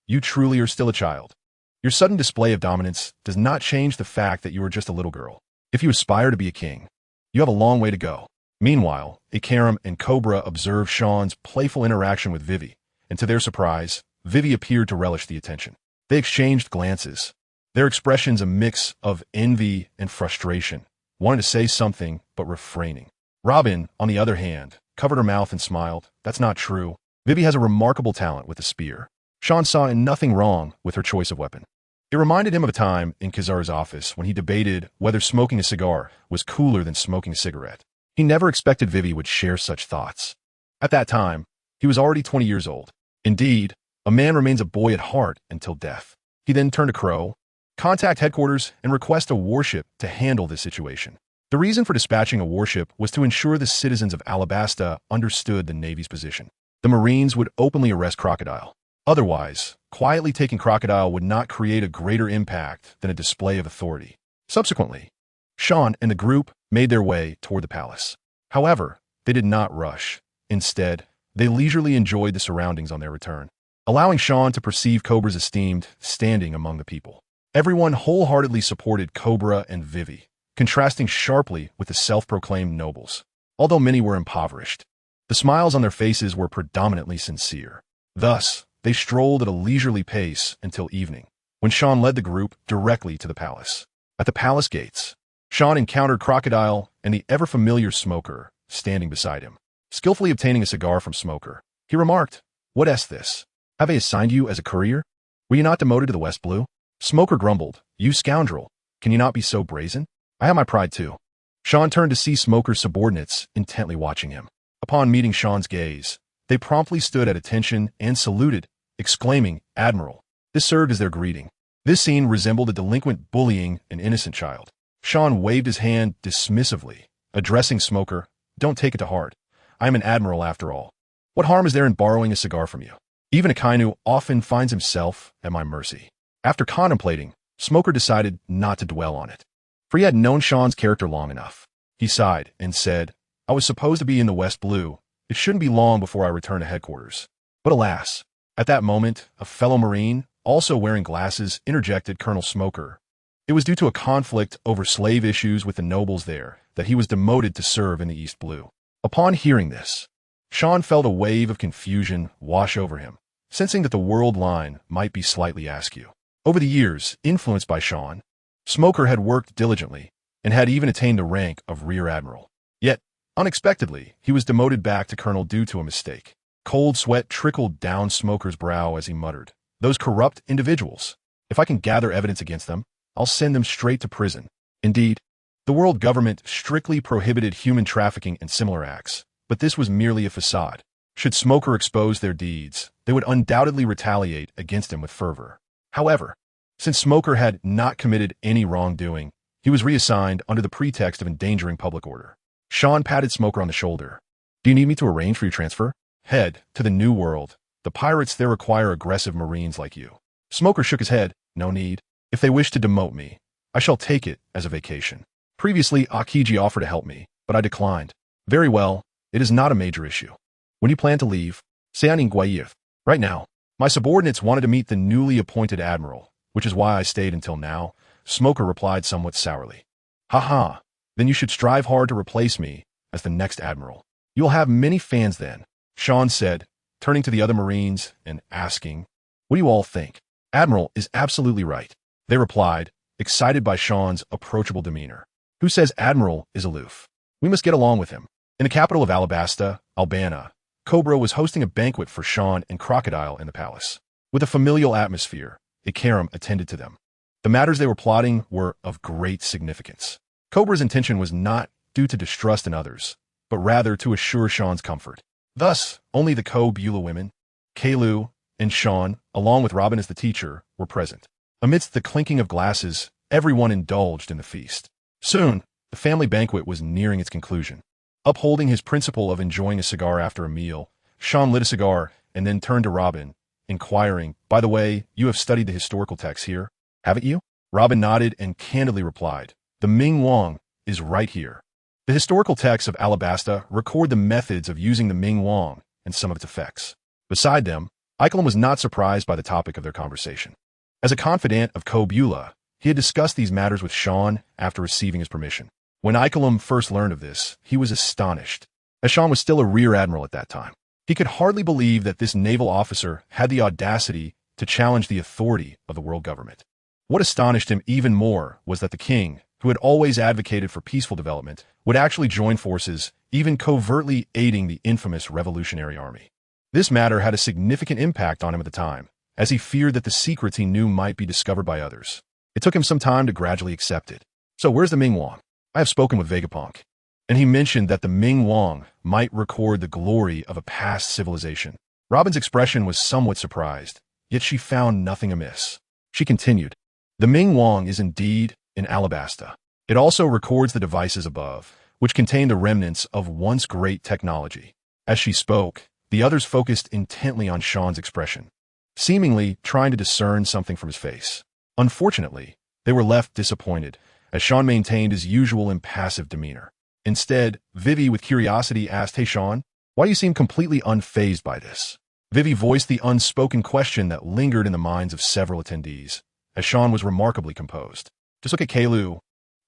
you truly are still a child. Your sudden display of dominance does not change the fact that you are just a little girl. If you aspire to be a king, you have a long way to go. Meanwhile, Ikaram and Cobra observed Sean's playful interaction with Vivi, and to their surprise, Vivi appeared to relish the attention. They exchanged glances, their expressions a mix of envy and frustration, wanting to say something but refraining. Robin, on the other hand, covered her mouth and smiled. That's not true. Vivi has a remarkable talent with the spear. Sean saw nothing wrong with her choice of weapon. It reminded him of a time in Khazar's office when he debated whether smoking a cigar was cooler than smoking a cigarette. He never expected Vivi would share such thoughts. At that time, he was already 20 years old. Indeed, a man remains a boy at heart until death. He then turned to Crow, contact headquarters, and request a warship to handle this situation. The reason for dispatching a warship was to ensure the citizens of Alabasta understood the Navy's position. The Marines would openly arrest Crocodile. Otherwise, quietly taking Crocodile would not create a greater impact than a display of authority. Subsequently, Sean and the group made their way toward the palace. However, they did not rush. Instead, they leisurely enjoyed the surroundings on their return, allowing Sean to perceive Cobra's esteemed standing among the people. Everyone wholeheartedly supported Cobra and Vivi, contrasting sharply with the self-proclaimed nobles. Although many were impoverished, the smiles on their faces were predominantly sincere. Thus, they strolled at a leisurely pace until evening, when Sean led the group directly to the palace. At the palace gates, Sean encountered Crocodile and the ever-familiar Smoker standing beside him. Skillfully obtaining a cigar from Smoker, he remarked, "What is this? Have I assigned you as a courier? Were you not demoted to the West Blue?" Smoker grumbled, "You scoundrel, can you not be so brazen? I have my pride too." Sean turned to see Smoker's subordinates intently watching him. Upon meeting Sean's gaze, they promptly stood at attention and saluted, exclaiming, "Admiral." This served as their greeting. This scene resembled a delinquent bullying an innocent child. Sean waved his hand dismissively, addressing Smoker, "Don't take it to heart. I am an admiral after all. What harm is there in borrowing a cigar from you? Even a Kainu often finds himself at my mercy." After contemplating, Smoker decided not to dwell on it, for he had known Sean's character long enough. He sighed and said, "I was supposed to be in the West Blue. It shouldn't be long before I return to headquarters." But alas, at that moment, a fellow Marine, also wearing glasses, interjected Colonel Smoker. It was due to a conflict over slave issues with the nobles there that he was demoted to serve in the East Blue. Upon hearing this, Sean felt a wave of confusion wash over him, sensing that the world line might be slightly askew. Over the years, influenced by Sean, Smoker had worked diligently and had even attained the rank of Rear Admiral. Yet, unexpectedly, he was demoted back to Colonel due to a mistake. Cold sweat trickled down Smoker's brow as he muttered, "Those corrupt individuals. If I can gather evidence against them, I'll send them straight to prison." Indeed, the world government strictly prohibited human trafficking and similar acts, but this was merely a facade. Should Smoker expose their deeds, they would undoubtedly retaliate against him with fervor. However, since Smoker had not committed any wrongdoing, he was reassigned under the pretext of endangering public order. Sean patted Smoker on the shoulder. "Do you need me to arrange for your transfer? Head to the New World. The pirates there require aggressive Marines like you." Smoker shook his head. "No need. If they wish to demote me, I shall take it as a vacation. Previously, Akiji offered to help me, but I declined." "Very well. It is not a major issue. When you plan to leave?" "Seaning Guayif. Right now. My subordinates wanted to meet the newly appointed admiral, which is why I stayed until now," Smoker replied somewhat sourly. "Ha. Then you should strive hard to replace me as the next admiral. You'll have many fans then," Sean said, turning to the other Marines and asking, "What do you all think?" "Admiral is absolutely right," they replied, excited by Sean's approachable demeanor. "Who says Admiral is aloof? We must get along with him." In the capital of Alabasta, Albana, Cobra was hosting a banquet for Sean and Crocodile in the palace. With a familial atmosphere, Ikaram attended to them. The matters they were plotting were of great significance. Cobra's intention was not due to distrust in others, but rather to assure Sean's comfort. Thus, only the Ko-Beulah women, Kalu, and Sean, along with Robin as the teacher, were present. Amidst the clinking of glasses, everyone indulged in the feast. Soon, the family banquet was nearing its conclusion. Upholding his principle of enjoying a cigar after a meal, Sean lit a cigar and then turned to Robin, inquiring, "By the way, you have studied the historical texts here, haven't you?" Robin nodded and candidly replied, "The Ming Wang is right here." The historical texts of Alabasta record the methods of using the Ming Wang and some of its effects. Beside them, Eichelm was not surprised by the topic of their conversation. As a confidant of Ko-Beulah, he had discussed these matters with Sean after receiving his permission. When Eichelm first learned of this, he was astonished, as Sean was still a rear admiral at that time. He could hardly believe that this naval officer had the audacity to challenge the authority of the world government. What astonished him even more was that the king, who had always advocated for peaceful development, would actually join forces, even covertly aiding the infamous Revolutionary Army. This matter had a significant impact on him at the time, as he feared that the secrets he knew might be discovered by others. It took him some time to gradually accept it. So where's the Ming Wang? I have spoken with Vegapunk, and he mentioned that the Ming Wang might record the glory of a past civilization. Robin's expression was somewhat surprised, yet she found nothing amiss. She continued, the Ming Wang is indeed in Alabasta. It also records the devices above, which contain the remnants of once great technology. As she spoke, the others focused intently on Sean's expression, seemingly trying to discern something from his face. Unfortunately, they were left disappointed, as Sean maintained his usual impassive demeanor. Instead, Vivi with curiosity asked, hey Sean, why do you seem completely unfazed by this? Vivi voiced the unspoken question that lingered in the minds of several attendees, as Sean was remarkably composed. Just look at Keilu,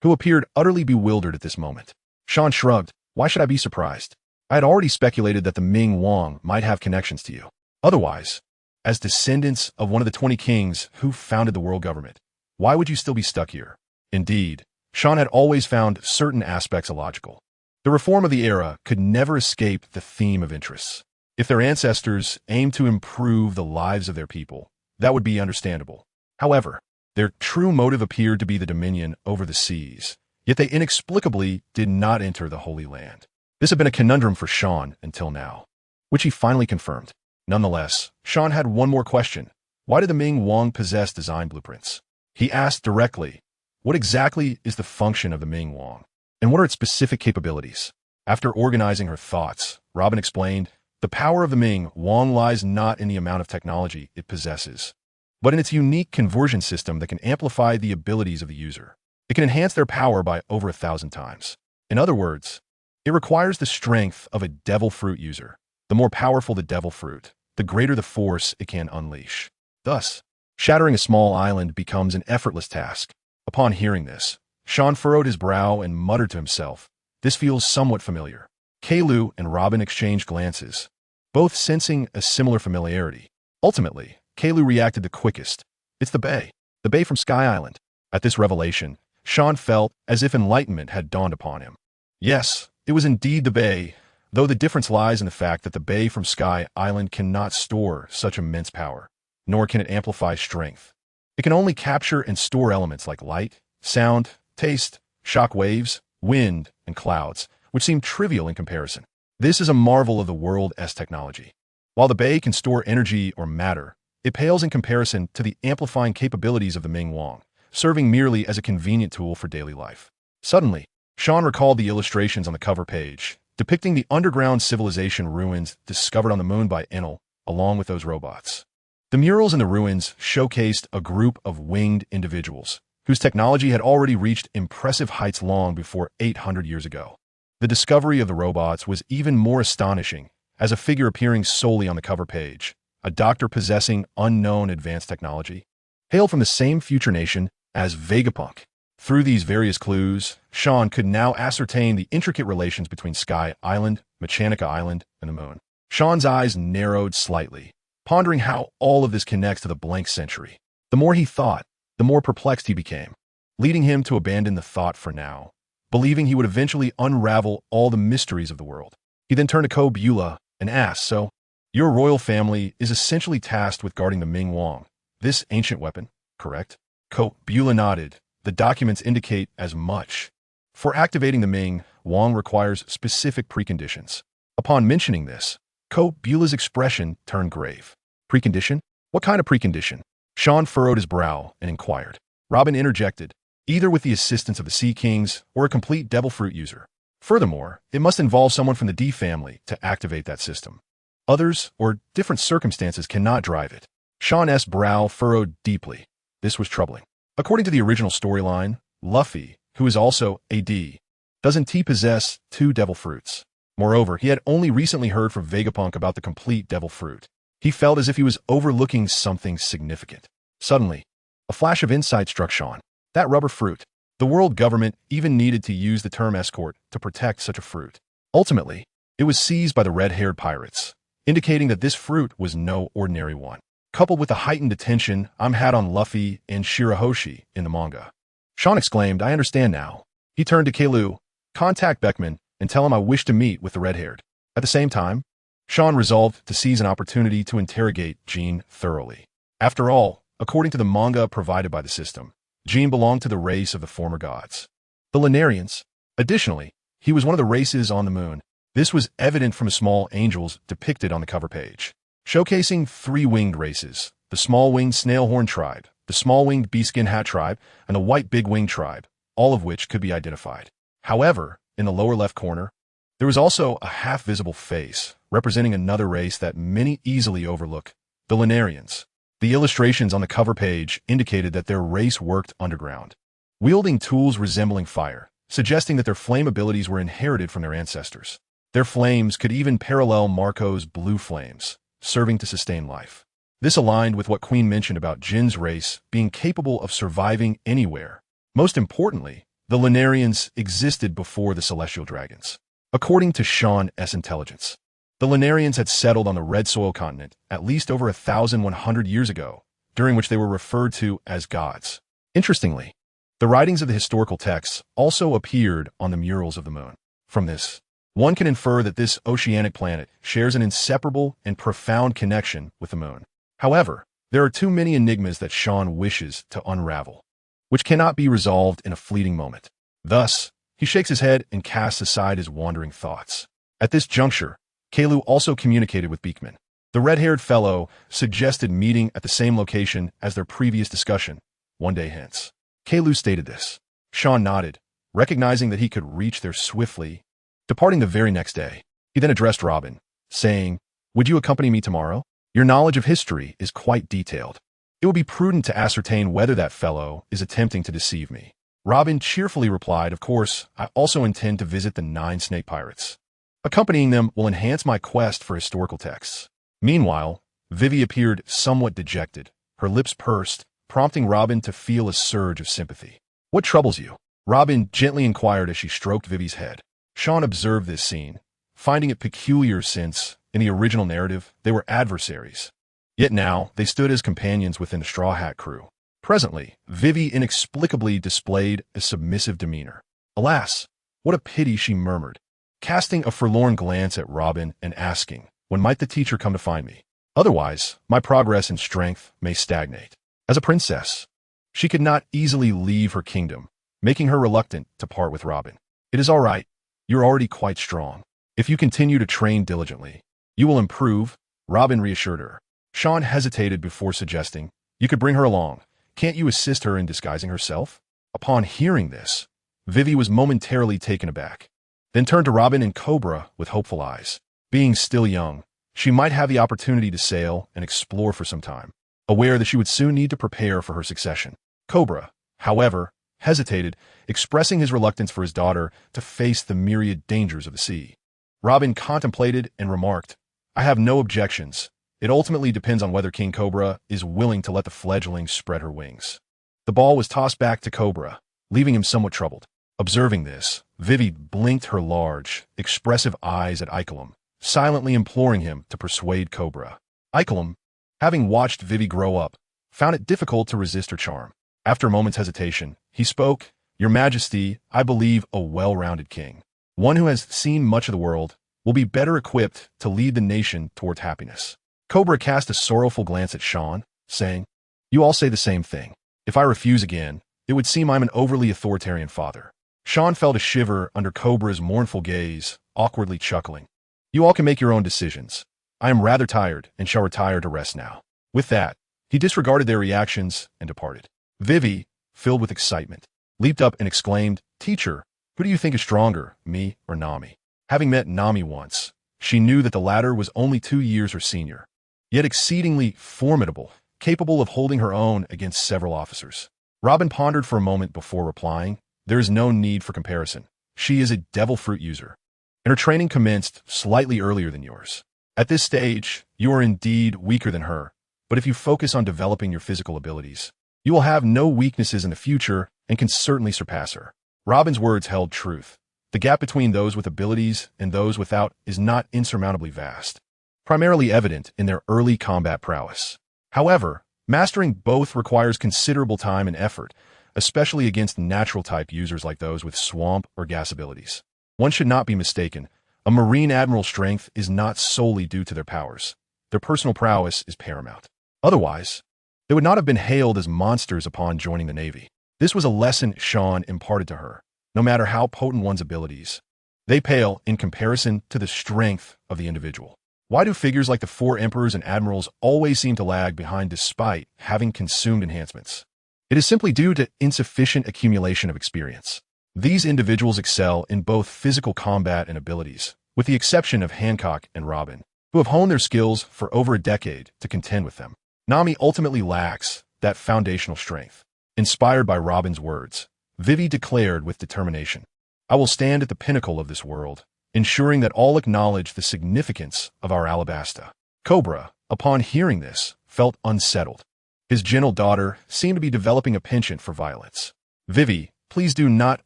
who appeared utterly bewildered at this moment. Sean shrugged, why should I be surprised? I had already speculated that the Ming Wang might have connections to you. Otherwise, as descendants of one of the 20 kings who founded the world government, why would you still be stuck here? Indeed, Sean had always found certain aspects illogical. The reform of the era could never escape the theme of interests. If their ancestors aimed to improve the lives of their people, that would be understandable. However, their true motive appeared to be the dominion over the seas, yet they inexplicably did not enter the Holy Land. This had been a conundrum for Sean until now, which he finally confirmed. Nonetheless, Sean had one more question. Why did the Ming Wang possess design blueprints? He asked directly, what exactly is the function of the Ming Wang, and what are its specific capabilities? After organizing her thoughts, Robin explained, the power of the Ming Wang lies not in the amount of technology it possesses, but in its unique conversion system that can amplify the abilities of the user. It can enhance their power by over 1,000 times. In other words, it requires the strength of a devil fruit user. The more powerful the devil fruit, the greater the force it can unleash. Thus, shattering a small island becomes an effortless task. Upon hearing this, Sean furrowed his brow and muttered to himself, this feels somewhat familiar. Keilu and Robin exchanged glances, both sensing a similar familiarity. Ultimately, Keilu reacted the quickest. It's the bay from Sky Island. At this revelation, Sean felt as if enlightenment had dawned upon him. Yes, it was indeed the bay, though the difference lies in the fact that the bay from Sky Island cannot store such immense power, nor can it amplify strength. It can only capture and store elements like light, sound, taste, shock waves, wind, and clouds, which seem trivial in comparison. This is a marvel of the world's technology. While the bay can store energy or matter, it pales in comparison to the amplifying capabilities of the Ming Wang, serving merely as a convenient tool for daily life. Suddenly, Sean recalled the illustrations on the cover page, depicting the underground civilization ruins discovered on the moon by Enel, along with those robots. The murals in the ruins showcased a group of winged individuals, whose technology had already reached impressive heights long before 800 years ago. The discovery of the robots was even more astonishing, as a figure appearing solely on the cover page, a doctor possessing unknown advanced technology, hailed from the same future nation as Vegapunk. Through these various clues, Sean could now ascertain the intricate relations between Sky Island, Machanica Island, and the moon. Sean's eyes narrowed slightly, pondering how all of this connects to the blank century. The more he thought, the more perplexed he became, leading him to abandon the thought for now, believing he would eventually unravel all the mysteries of the world. He then turned to Ko Beulah and asked, so, your royal family is essentially tasked with guarding the Ming Wang, this ancient weapon, correct? Ko Beulah nodded. The documents indicate as much. For activating the Ming Wang requires specific preconditions. Upon mentioning this, Ko Beulah's expression turned grave. Precondition? What kind of precondition? Sean furrowed his brow and inquired. Robin interjected, either with the assistance of the Sea Kings or a complete devil fruit user. Furthermore, it must involve someone from the D family to activate that system. Others, or different circumstances, cannot drive it. Sean's brow furrowed deeply. This was troubling. According to the original storyline, Luffy, who is also a D, doesn't he possess 2 devil fruits? Moreover, he had only recently heard from Vegapunk about the complete devil fruit. He felt as if he was overlooking something significant. Suddenly, a flash of insight struck Sean. That rubber fruit. The world government even needed to use the term escort to protect such a fruit. Ultimately, it was seized by the red-haired pirates, indicating that this fruit was no ordinary one. Coupled with the heightened attention I'm had on Luffy and Shirahoshi in the manga. Sean exclaimed, I understand now. He turned to Keilu, contact Beckman and tell him I wish to meet with the red-haired. At the same time, Sean resolved to seize an opportunity to interrogate Jean thoroughly. After all, according to the manga provided by the system, Jean belonged to the race of the former gods, the Lunarians. Additionally, he was one of the races on the moon. This was evident from the small angels depicted on the cover page, showcasing three-winged races: the small-winged snail-horn tribe, the small-winged bee-skin hat tribe, and the white big-winged tribe, all of which could be identified. However, in the lower left corner, there was also a half-visible face, representing another race that many easily overlook, the Lunarians. The illustrations on the cover page indicated that their race worked underground, wielding tools resembling fire, suggesting that their flame abilities were inherited from their ancestors. Their flames could even parallel Marco's blue flames, serving to sustain life. This aligned with what Queen mentioned about Jin's race being capable of surviving anywhere. Most importantly, the Lunarians existed before the celestial dragons. According to Sean S. Intelligence, the Lunarians had settled on the Red Soil continent at least over 1,100 years ago, during which they were referred to as gods. Interestingly, the writings of the historical texts also appeared on the murals of the moon. From this, one can infer that this oceanic planet shares an inseparable and profound connection with the moon. However, there are too many enigmas that Sean wishes to unravel, which cannot be resolved in a fleeting moment. Thus, he shakes his head and casts aside his wandering thoughts. At this juncture, Kalu also communicated with Beekman. The red-haired fellow suggested meeting at the same location as their previous discussion, one day hence. Kalu stated this. Sean nodded, recognizing that he could reach there swiftly, departing the very next day. He then addressed Robin, saying, "Would you accompany me tomorrow? Your knowledge of history is quite detailed. It would be prudent to ascertain whether that fellow is attempting to deceive me." Robin cheerfully replied, "Of course, I also intend to visit the 9 snake pirates. Accompanying them will enhance my quest for historical texts." Meanwhile, Vivi appeared somewhat dejected, her lips pursed, prompting Robin to feel a surge of sympathy. "What troubles you?" Robin gently inquired as she stroked Vivi's head. Sean observed this scene, finding it peculiar since, in the original narrative, they were adversaries. Yet now, they stood as companions within the Straw Hat crew. Presently, Vivi inexplicably displayed a submissive demeanor. "Alas, what a pity," she murmured, casting a forlorn glance at Robin and asking, "When might the teacher come to find me? Otherwise, my progress and strength may stagnate." As a princess, she could not easily leave her kingdom, making her reluctant to part with Robin. "It is all right. You're already quite strong. If you continue to train diligently, you will improve," Robin reassured her. Sean hesitated before suggesting, "You could bring her along. Can't you assist her in disguising herself?" Upon hearing this, Vivi was momentarily taken aback, then turned to Robin and Cobra with hopeful eyes. Being still young, she might have the opportunity to sail and explore for some time, aware that she would soon need to prepare for her succession. Cobra, however, hesitated, expressing his reluctance for his daughter to face the myriad dangers of the sea. Robin contemplated and remarked, "I have no objections. It ultimately depends on whether King Cobra is willing to let the fledgling spread her wings." The ball was tossed back to Cobra, leaving him somewhat troubled. Observing this, Vivi blinked her large, expressive eyes at Icolum, silently imploring him to persuade Cobra. Icolum, having watched Vivi grow up, found it difficult to resist her charm. After a moment's hesitation, he spoke, "Your Majesty, I believe a well-rounded king, one who has seen much of the world, will be better equipped to lead the nation towards happiness." Cobra cast a sorrowful glance at Sean, saying, "You all say the same thing. If I refuse again, it would seem I'm an overly authoritarian father." Sean felt a shiver under Cobra's mournful gaze, awkwardly chuckling. "You all can make your own decisions. I am rather tired and shall retire to rest now." With that, he disregarded their reactions and departed. Vivi, filled with excitement, leaped up and exclaimed, "Teacher, who do you think is stronger, me or Nami?" Having met Nami once, she knew that the latter was only 2 years her senior, yet exceedingly formidable, capable of holding her own against several officers. Robin pondered for a moment before replying, "There is no need for comparison. She is a devil fruit user, and her training commenced slightly earlier than yours. At this stage, you are indeed weaker than her, but if you focus on developing your physical abilities, you will have no weaknesses in the future and can certainly surpass her." Robin's words held truth. The gap between those with abilities and those without is not insurmountably vast, primarily evident in their early combat prowess. However, mastering both requires considerable time and effort, especially against natural-type users like those with swamp or gas abilities. One should not be mistaken. A Marine Admiral's strength is not solely due to their powers. Their personal prowess is paramount. Otherwise, They would not have been hailed as monsters upon joining the Navy. This was a lesson Sean imparted to her. No matter how potent one's abilities, they pale in comparison to the strength of the individual. Why do figures like the four emperors and admirals always seem to lag behind despite having consumed enhancements? It is simply due to insufficient accumulation of experience. These individuals excel in both physical combat and abilities, with the exception of Hancock and Robin, who have honed their skills for over a decade to contend with them. Nami ultimately lacks that foundational strength. Inspired by Robin's words, Vivi declared with determination, "I will stand at the pinnacle of this world, ensuring that all acknowledge the significance of our Alabasta." Cobra, upon hearing this, felt unsettled. His gentle daughter seemed to be developing a penchant for violence. "Vivi, please do not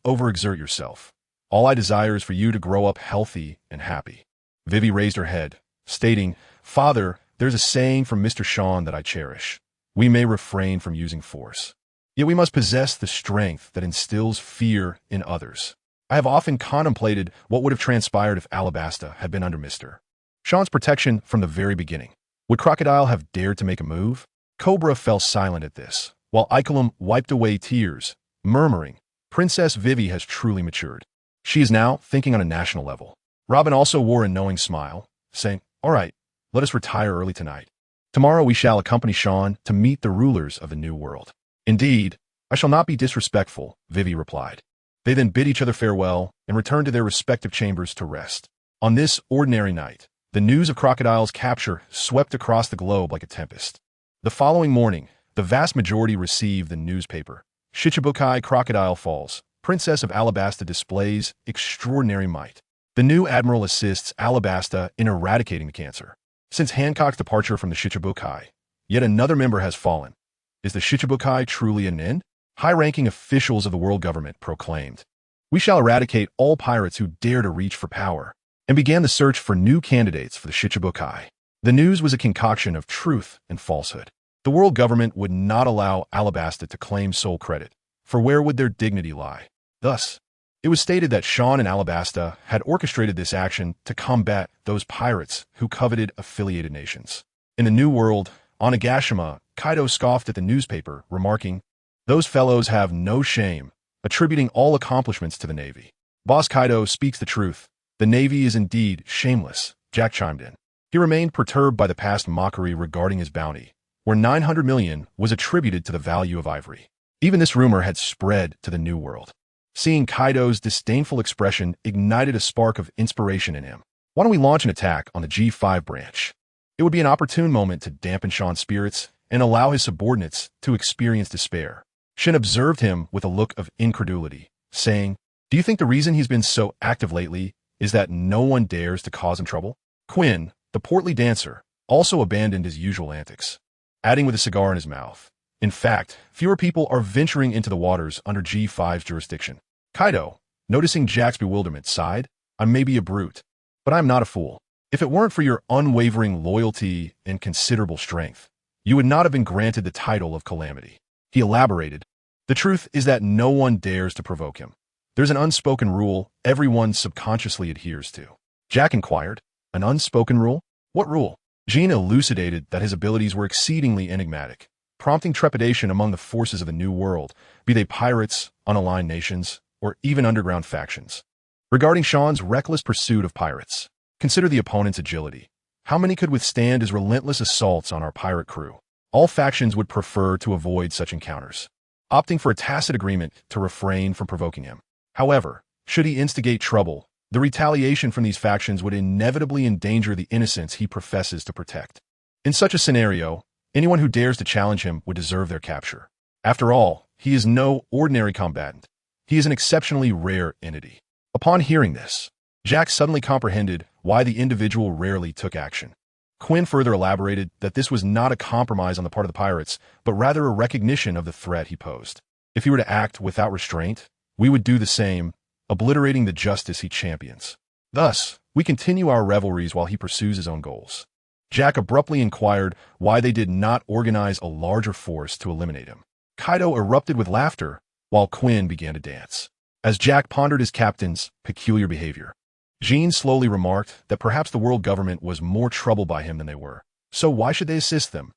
overexert yourself. All I desire is for you to grow up healthy and happy." Vivi raised her head, stating, "Father, there's a saying from Mr. Sean that I cherish. We may refrain from using force, yet we must possess the strength that instills fear in others." I have often contemplated what would have transpired if Alabasta had been under Mr. Sean's protection from the very beginning. Would Crocodile have dared to make a move? Cobra fell silent at this, while Icolum wiped away tears, murmuring, "Princess Vivi has truly matured. She is now thinking on a national level." Robin also wore a knowing smile, saying, "All right, let us retire early tonight. Tomorrow we shall accompany Sean to meet the rulers of the New World." "Indeed, I shall not be disrespectful," Vivi replied. They then bid each other farewell and returned to their respective chambers to rest. On this ordinary night, the news of Crocodile's capture swept across the globe like a tempest. The following morning, the vast majority received the newspaper. Shichibukai Crocodile falls. Princess of Alabasta displays extraordinary might. The new admiral assists Alabasta in eradicating the cancer. Since Hancock's departure from the Shichibukai, yet another member has fallen. Is the Shichibukai truly at an end? High-ranking officials of the world government proclaimed, "We shall eradicate all pirates who dare to reach for power," and began the search for new candidates for the Shichibukai. The news was a concoction of truth and falsehood. The world government would not allow Alabasta to claim sole credit, for where would their dignity lie? Thus, it was stated that Sean and Alabasta had orchestrated this action to combat those pirates who coveted affiliated nations. In the New World, on Onigashima, Kaido scoffed at the newspaper, remarking, "Those fellows have no shame," attributing all accomplishments to the Navy. "Boss Kaido speaks the truth. The Navy is indeed shameless," Jack chimed in. He remained perturbed by the past mockery regarding his bounty, where 900 million was attributed to the value of ivory. Even this rumor had spread to the New World. Seeing Kaido's disdainful expression ignited a spark of inspiration in him. "Why don't we launch an attack on the G5 branch? It would be an opportune moment to dampen Sean's spirits and allow his subordinates to experience despair." Shin observed him with a look of incredulity, saying, "Do you think the reason he's been so active lately is that no one dares to cause him trouble?" Quinn, the portly dancer, also abandoned his usual antics, adding with a cigar in his mouth, "In fact, fewer people are venturing into the waters under G5's jurisdiction." Kaido, noticing Jack's bewilderment, sighed, "I may be a brute, but I am not a fool. If it weren't for your unwavering loyalty and considerable strength, you would not have been granted the title of Calamity." He elaborated, "The truth is that no one dares to provoke him. There's an unspoken rule everyone subconsciously adheres to." Jack inquired, "An unspoken rule? What rule?" Jean elucidated that his abilities were exceedingly enigmatic, prompting trepidation among the forces of the New World, be they pirates, unaligned nations, or even underground factions. Regarding Sean's reckless pursuit of pirates, consider the opponent's agility. How many could withstand his relentless assaults on our pirate crew? All factions would prefer to avoid such encounters, opting for a tacit agreement to refrain from provoking him. However, should he instigate trouble, the retaliation from these factions would inevitably endanger the innocents he professes to protect. In such a scenario, anyone who dares to challenge him would deserve their capture. After all, he is no ordinary combatant. He is an exceptionally rare entity. Upon hearing this, Jack suddenly comprehended why the individual rarely took action. Quinn further elaborated that this was not a compromise on the part of the pirates, but rather a recognition of the threat he posed. If he were to act without restraint, we would do the same, obliterating the justice he champions. Thus, we continue our revelries while he pursues his own goals. Jack abruptly inquired why they did not organize a larger force to eliminate him. Kaido erupted with laughter, while Quinn began to dance. As Jack pondered his captain's peculiar behavior, Jean slowly remarked that perhaps the world government was more troubled by him than they were. So why should they assist them?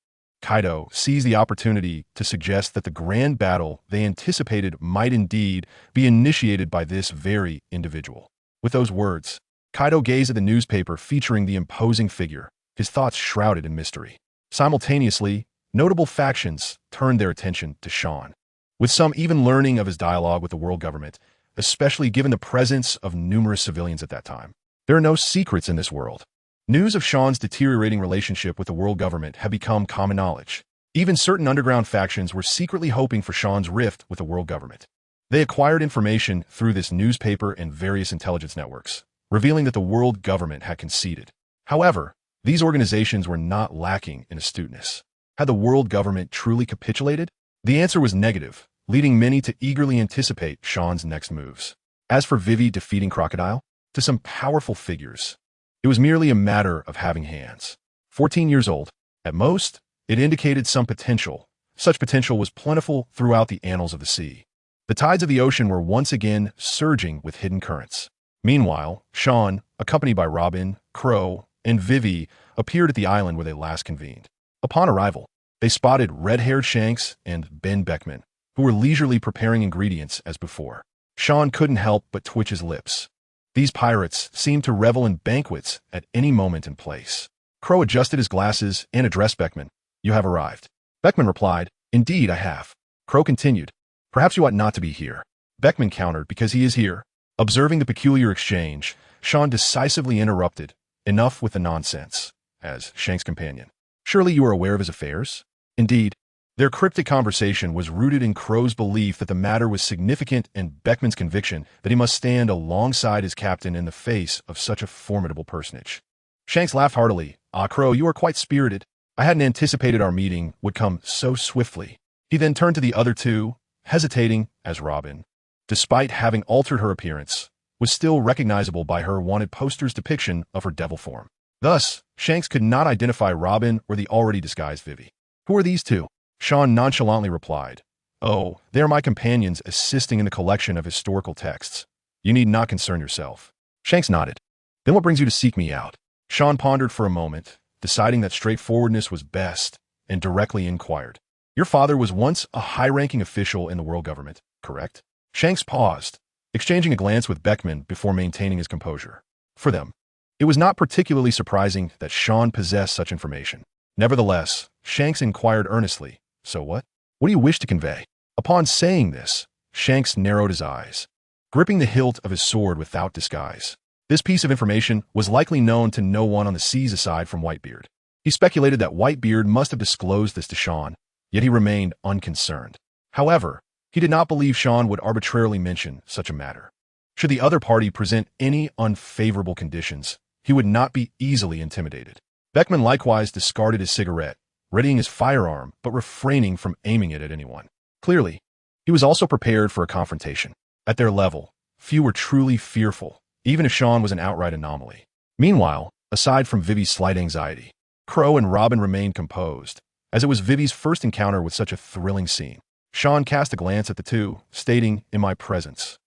Kaido seized the opportunity to suggest that the grand battle they anticipated might indeed be initiated by this very individual. With those words, Kaido gazed at the newspaper featuring the imposing figure, his thoughts shrouded in mystery. Simultaneously, notable factions turned their attention to Sean, with some even learning of his dialogue with the world government, especially given the presence of numerous civilians at that time. There are no secrets in this world. News of Sean's deteriorating relationship with the world government had become common knowledge. Even certain underground factions were secretly hoping for Sean's rift with the world government. They acquired information through this newspaper and various intelligence networks, revealing that the world government had conceded. However, these organizations were not lacking in astuteness. Had the world government truly capitulated? The answer was negative, leading many to eagerly anticipate Sean's next moves. As for Vivi defeating Crocodile, to some powerful figures, it was merely a matter of having hands. 14 years old, at most, it indicated some potential. Such potential was plentiful throughout the annals of the sea. The tides of the ocean were once again surging with hidden currents. Meanwhile, Sean, accompanied by Robin, Crow, and Vivi, appeared at the island where they last convened. Upon arrival, they spotted red-haired Shanks and Ben Beckman, who were leisurely preparing ingredients as before. Sean couldn't help but twitch his lips. These pirates seemed to revel in banquets at any moment and place. Crow adjusted his glasses and addressed Beckman. "You have arrived." Beckman replied, "Indeed, I have." Crow continued, "Perhaps you ought not to be here." Beckman countered, "Because he is here." Observing the peculiar exchange, Sean decisively interrupted, "Enough with the nonsense," as Shank's companion. "Surely you are aware of his affairs?" Indeed, their cryptic conversation was rooted in Crow's belief that the matter was significant and Beckman's conviction that he must stand alongside his captain in the face of such a formidable personage. Shanks laughed heartily. "Ah, Crow, you are quite spirited. I hadn't anticipated our meeting would come so swiftly." He then turned to the other two, hesitating, as Robin, despite having altered her appearance, was still recognizable by her wanted poster's depiction of her devil form. Thus, Shanks could not identify Robin or the already disguised Vivi. "Who are these two?" Sean nonchalantly replied, "Oh, they are my companions assisting in the collection of historical texts. You need not concern yourself." Shanks nodded. "Then what brings you to seek me out?" Sean pondered for a moment, deciding that straightforwardness was best, and directly inquired, "Your father was once a high-ranking official in the world government, correct?" Shanks paused, exchanging a glance with Beckman before maintaining his composure. For them, it was not particularly surprising that Sean possessed such information. Nevertheless, Shanks inquired earnestly, "So what? What do you wish to convey?" Upon saying this, Shanks narrowed his eyes, gripping the hilt of his sword without disguise. This piece of information was likely known to no one on the seas aside from Whitebeard. He speculated that Whitebeard must have disclosed this to Sean, yet he remained unconcerned. However, he did not believe Sean would arbitrarily mention such a matter. Should the other party present any unfavorable conditions, he would not be easily intimidated. Beckman likewise discarded his cigarette, readying his firearm but refraining from aiming it at anyone. Clearly, he was also prepared for a confrontation. At their level, few were truly fearful, even if Sean was an outright anomaly. Meanwhile, aside from Vivi's slight anxiety, Crow and Robin remained composed, as it was Vivi's first encounter with such a thrilling scene. Sean cast a glance at the two, stating, "In my presence,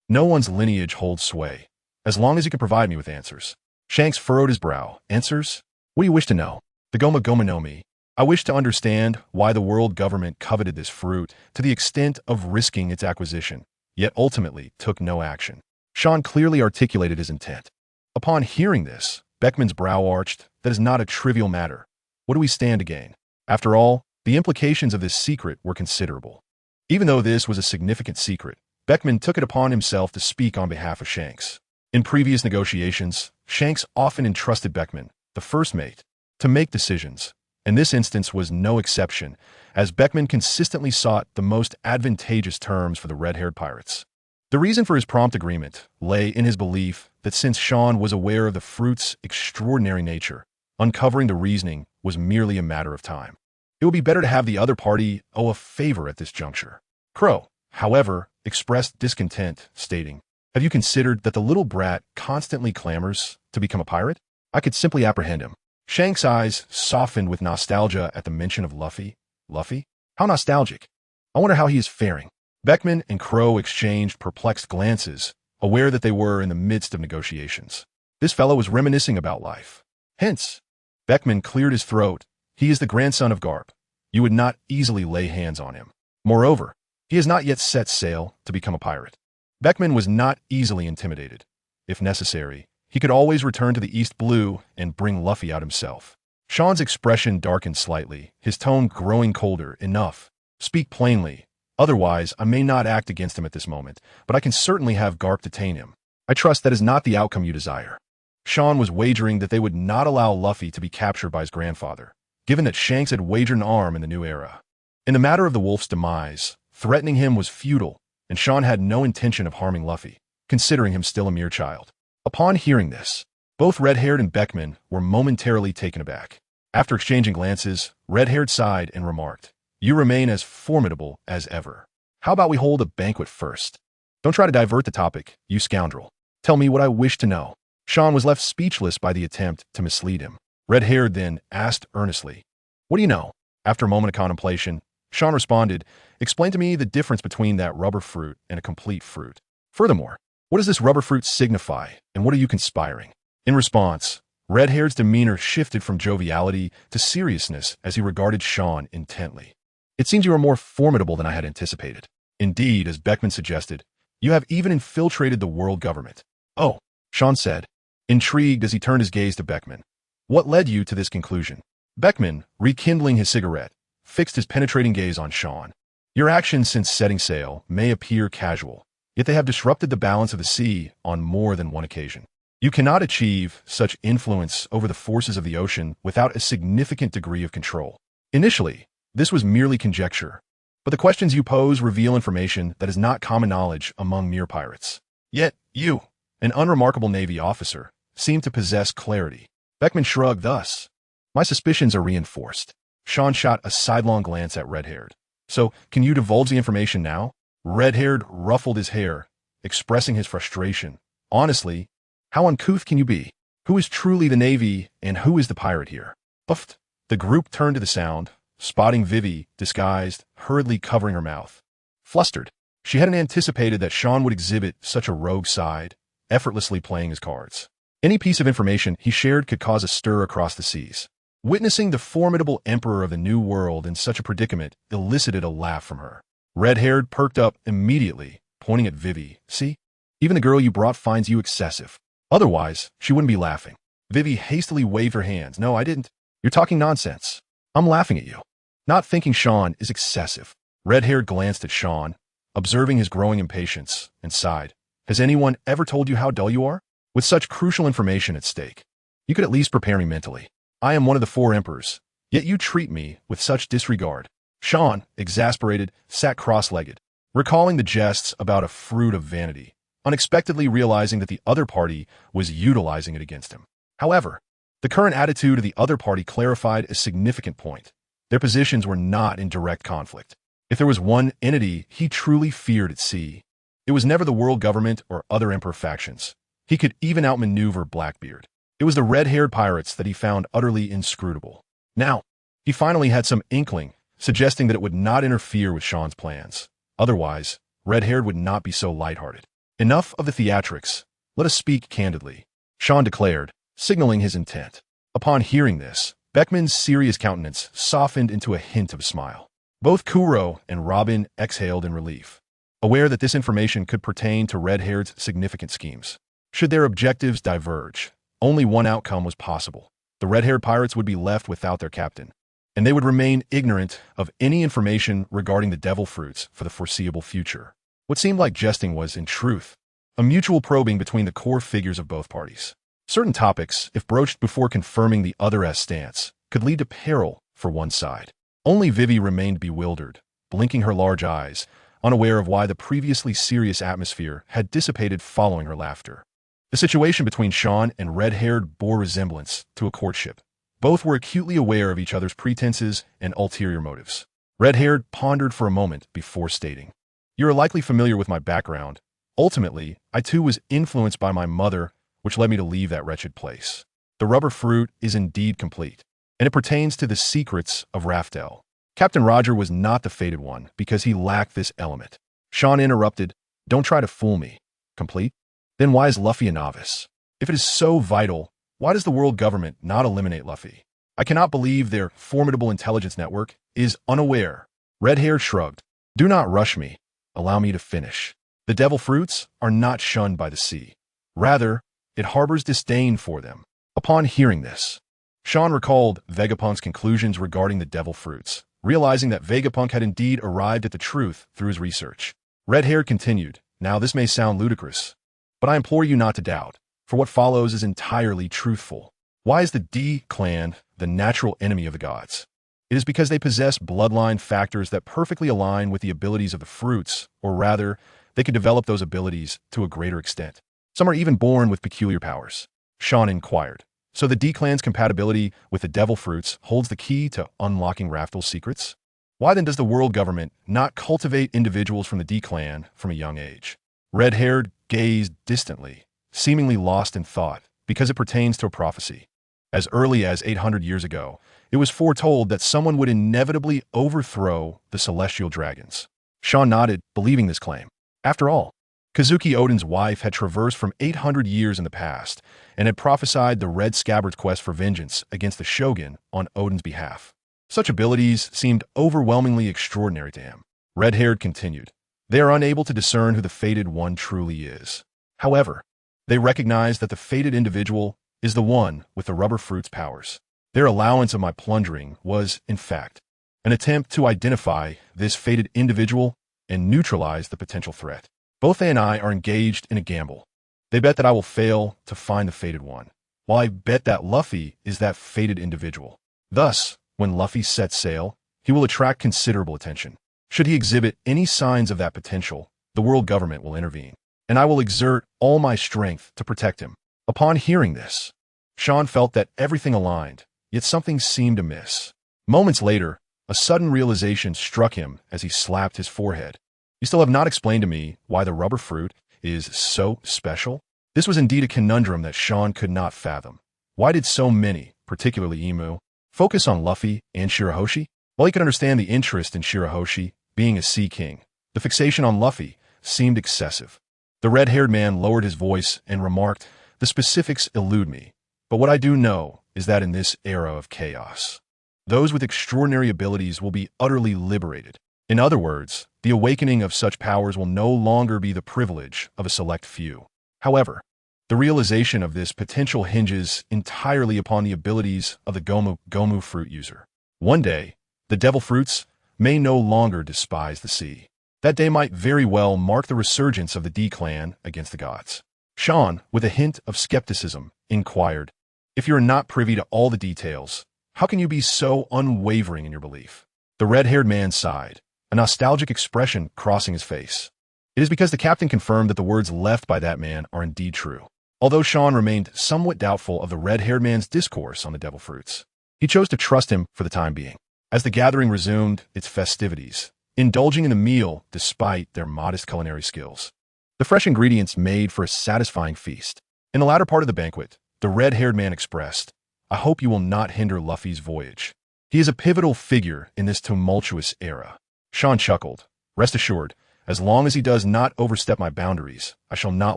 no one's lineage holds sway, as long as you can provide me with answers." Shanks furrowed his brow. "Answers? What do you wish to know?" "The Goma Goma no Mi. I wish to understand why the world government coveted this fruit to the extent of risking its acquisition, yet ultimately took no action." Sean clearly articulated his intent. Upon hearing this, Beckman's brow arched. "That is not a trivial matter. What do we stand to gain?" After all, the implications of this secret were considerable. Even though this was a significant secret, Beckman took it upon himself to speak on behalf of Shanks. In previous negotiations, Shanks often entrusted Beckman, the first mate, to make decisions, and this instance was no exception, as Beckman consistently sought the most advantageous terms for the red-haired pirates. The reason for his prompt agreement lay in his belief that since Sean was aware of the fruit's extraordinary nature, uncovering the reasoning was merely a matter of time. It would be better to have the other party owe a favor at this juncture. Crow, however, expressed discontent, stating, "Have you considered that the little brat constantly clamors to become a pirate? I could simply apprehend him." Shank's eyes softened with nostalgia at the mention of Luffy. Luffy? How nostalgic. I wonder how he is faring. Beckman and Crow exchanged perplexed glances, aware that they were in the midst of negotiations. This fellow was reminiscing about life. Hence, Beckman cleared his throat. "He is the grandson of Garp, you would not easily lay hands on him. Moreover, he has not yet set sail to become a pirate. Beckman was not easily intimidated. If necessary, he could always return to the East Blue and bring Luffy out himself. Sean's expression darkened slightly, his tone growing colder. Enough. Speak plainly. Otherwise, I may not act against him at this moment, but I can certainly have Garp detain him. I trust that is not the outcome you desire. Sean was wagering that they would not allow Luffy to be captured by his grandfather, given that Shanks had wagered an arm in the new era. In the matter of the wolf's demise, threatening him was futile, and Sean had no intention of harming Luffy, considering him still a mere child. Upon hearing this, both Red-Haired and Beckman were momentarily taken aback. After exchanging glances, Red-Haired sighed and remarked, "You remain as formidable as ever. How about we hold a banquet first? Don't try to divert the topic, you scoundrel. Tell me what I wish to know." Sean was left speechless by the attempt to mislead him. Red-Haired then asked earnestly, "What do you know?" After a moment of contemplation, Sean responded, "Explain to me the difference between that rubber fruit and a complete fruit. Furthermore, what does this rubber fruit signify, and what are you conspiring?" In response, Red-Haired's demeanor shifted from joviality to seriousness as he regarded Sean intently. "It seems you are more formidable than I had anticipated. Indeed, as Beckman suggested, you have even infiltrated the world government." "Oh," Sean said, intrigued as he turned his gaze to Beckman. "What led you to this conclusion?" Beckman, rekindling his cigarette, fixed his penetrating gaze on Sean. "Your actions since setting sail may appear casual, yet they have disrupted the balance of the sea on more than one occasion. You cannot achieve such influence over the forces of the ocean without a significant degree of control. Initially, this was merely conjecture, but the questions you pose reveal information that is not common knowledge among mere pirates. Yet you, an unremarkable Navy officer, seem to possess clarity." Beckman shrugged thus. "My suspicions are reinforced." Sean shot a sidelong glance at Red-Haired. "So, can you divulge the information now?" Red-Haired ruffled his hair, expressing his frustration. "Honestly, how uncouth can you be? Who is truly the Navy, and who is the pirate here?" Uffed. The group turned to the sound, spotting Vivi, disguised, hurriedly covering her mouth. Flustered, she hadn't anticipated that Sean would exhibit such a rogue side, effortlessly playing his cards. Any piece of information he shared could cause a stir across the seas. Witnessing the formidable emperor of the New World in such a predicament elicited a laugh from her. Red-Haired perked up immediately, pointing at Vivi. "See? Even the girl you brought finds you excessive. Otherwise, she wouldn't be laughing." Vivi hastily waved her hands. "No, I didn't. You're talking nonsense. I'm laughing at you. Not thinking Sean is excessive." Red-Haired glanced at Sean, observing his growing impatience, and sighed. "Has anyone ever told you how dull you are? With such crucial information at stake, you could at least prepare me mentally. I am one of the 4 emperors, yet you treat me with such disregard." Sean, exasperated, sat cross-legged, recalling the jests about a fruit of vanity, unexpectedly realizing that the other party was utilizing it against him. However, the current attitude of the other party clarified a significant point. Their positions were not in direct conflict. If there was one entity he truly feared at sea, it was never the world government or other emperor factions. He could even outmaneuver Blackbeard. It was the red-haired pirates that he found utterly inscrutable. Now, he finally had some inkling, suggesting that it would not interfere with Sean's plans. Otherwise, Red-Haired would not be so lighthearted. "Enough of the theatrics. Let us speak candidly," Sean declared, signaling his intent. Upon hearing this, Beckman's serious countenance softened into a hint of a smile. Both Kuro and Robin exhaled in relief, aware that this information could pertain to Red-Haired's significant schemes. Should their objectives diverge, only one outcome was possible. The red-haired pirates would be left without their captain, and they would remain ignorant of any information regarding the devil fruits for the foreseeable future. What seemed like jesting was, in truth, a mutual probing between the core figures of both parties. Certain topics, if broached before confirming the other's stance, could lead to peril for one side. Only Vivi remained bewildered, blinking her large eyes, unaware of why the previously serious atmosphere had dissipated following her laughter. The situation between Sean and Red-Haired bore resemblance to a courtship. Both were acutely aware of each other's pretenses and ulterior motives. Red-Haired pondered for a moment before stating, "You are likely familiar with my background. Ultimately, I too was influenced by my mother, which led me to leave that wretched place. The rubber fruit is indeed complete, and it pertains to the secrets of Raftel. Captain Roger was not the fated one because he lacked this element." Sean interrupted, "Don't try to fool me. Complete? Then why is Luffy a novice? If it is so vital, why does the world government not eliminate Luffy?" I cannot believe their formidable intelligence network is unaware. Red-haired shrugged. Do not rush me. Allow me to finish. The devil fruits are not shunned by the sea. Rather, it harbors disdain for them. Upon hearing this, Sean recalled Vegapunk's conclusions regarding the devil fruits, realizing that Vegapunk had indeed arrived at the truth through his research. Red-haired continued, Now this may sound ludicrous, but I implore you not to doubt, for what follows is entirely truthful. Why is the D clan the natural enemy of the gods? It is because they possess bloodline factors that perfectly align with the abilities of the fruits, or rather, they could develop those abilities to a greater extent. Some are even born with peculiar powers. Sean inquired. So the D clan's compatibility with the devil fruits holds the key to unlocking Raftel's secrets? Why then does the world government not cultivate individuals from the D clan from a young age? Red-haired gazed distantly, seemingly lost in thought, because it pertains to a prophecy. As early as 800 years ago, it was foretold that someone would inevitably overthrow the celestial dragons. Sean nodded, believing this claim. After all, Kazuki Odin's wife had traversed from 800 years in the past and had prophesied the Red Scabbard's quest for vengeance against the shogun on Odin's behalf. Such abilities seemed overwhelmingly extraordinary to him. Red-haired continued. They are unable to discern who the fated one truly is. However, they recognize that the fated individual is the one with the rubber fruit's powers. Their allowance of my plundering was, in fact, an attempt to identify this fated individual and neutralize the potential threat. Both they and I are engaged in a gamble. They bet that I will fail to find the fated one, while I bet that Luffy is that fated individual. Thus, when Luffy sets sail, he will attract considerable attention. Should he exhibit any signs of that potential, the world government will intervene, and I will exert all my strength to protect him. Upon hearing this, Sean felt that everything aligned, yet something seemed amiss. Moments later, a sudden realization struck him as he slapped his forehead. You still have not explained to me why the rubber fruit is so special? This was indeed a conundrum that Sean could not fathom. Why did so many, particularly Imu, focus on Luffy and Shirahoshi? While he could understand the interest in Shirahoshi being a Sea King, the fixation on Luffy seemed excessive. The red-haired man lowered his voice and remarked, The specifics elude me, but what I do know is that in this era of chaos, those with extraordinary abilities will be utterly liberated. In other words, the awakening of such powers will no longer be the privilege of a select few. However, the realization of this potential hinges entirely upon the abilities of the Gomu fruit user. One day, the devil fruits may no longer despise the sea. That day might very well mark the resurgence of the D clan against the gods. Sean, with a hint of skepticism, inquired, If you are not privy to all the details, how can you be so unwavering in your belief? The red-haired man sighed, a nostalgic expression crossing his face. It is because the captain confirmed that the words left by that man are indeed true. Although Sean remained somewhat doubtful of the red-haired man's discourse on the devil fruits, he chose to trust him for the time being. As the gathering resumed its festivities, indulging in a meal despite their modest culinary skills, the fresh ingredients made for a satisfying feast. In the latter part of the banquet, the red-haired man expressed, I hope you will not hinder Luffy's voyage. He is a pivotal figure in this tumultuous era. Sean chuckled. Rest assured, as long as he does not overstep my boundaries, I shall not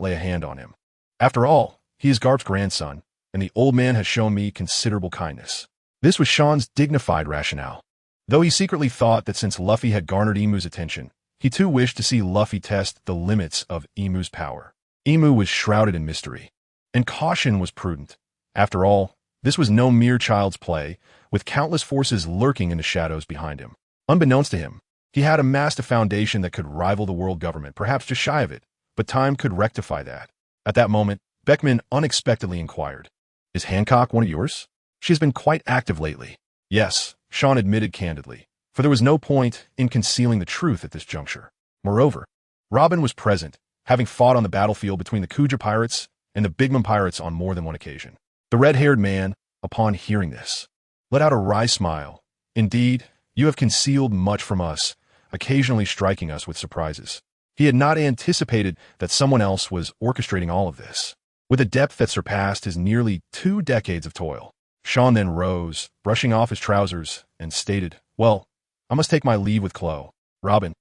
lay a hand on him. After all, he is Garp's grandson, and the old man has shown me considerable kindness. This was Sean's dignified rationale. Though he secretly thought that since Luffy had garnered Imu's attention, he too wished to see Luffy test the limits of Imu's power. Imu was shrouded in mystery, and caution was prudent. After all, this was no mere child's play, with countless forces lurking in the shadows behind him. Unbeknownst to him, he had amassed a foundation that could rival the world government, perhaps just shy of it, but time could rectify that. At that moment, Beckman unexpectedly inquired, Is Hancock one of yours? She has been quite active lately. Yes, Sean admitted candidly, for there was no point in concealing the truth at this juncture. Moreover, Robin was present, having fought on the battlefield between the Kuja pirates and the Bigman pirates on more than one occasion. The red-haired man, upon hearing this, let out a wry smile. Indeed, you have concealed much from us, occasionally striking us with surprises. He had not anticipated that someone else was orchestrating all of this. With a depth that surpassed his nearly 2 decades of toil, Sean then rose, brushing off his trousers, and stated, Well, I must take my leave with Chloe. Robin,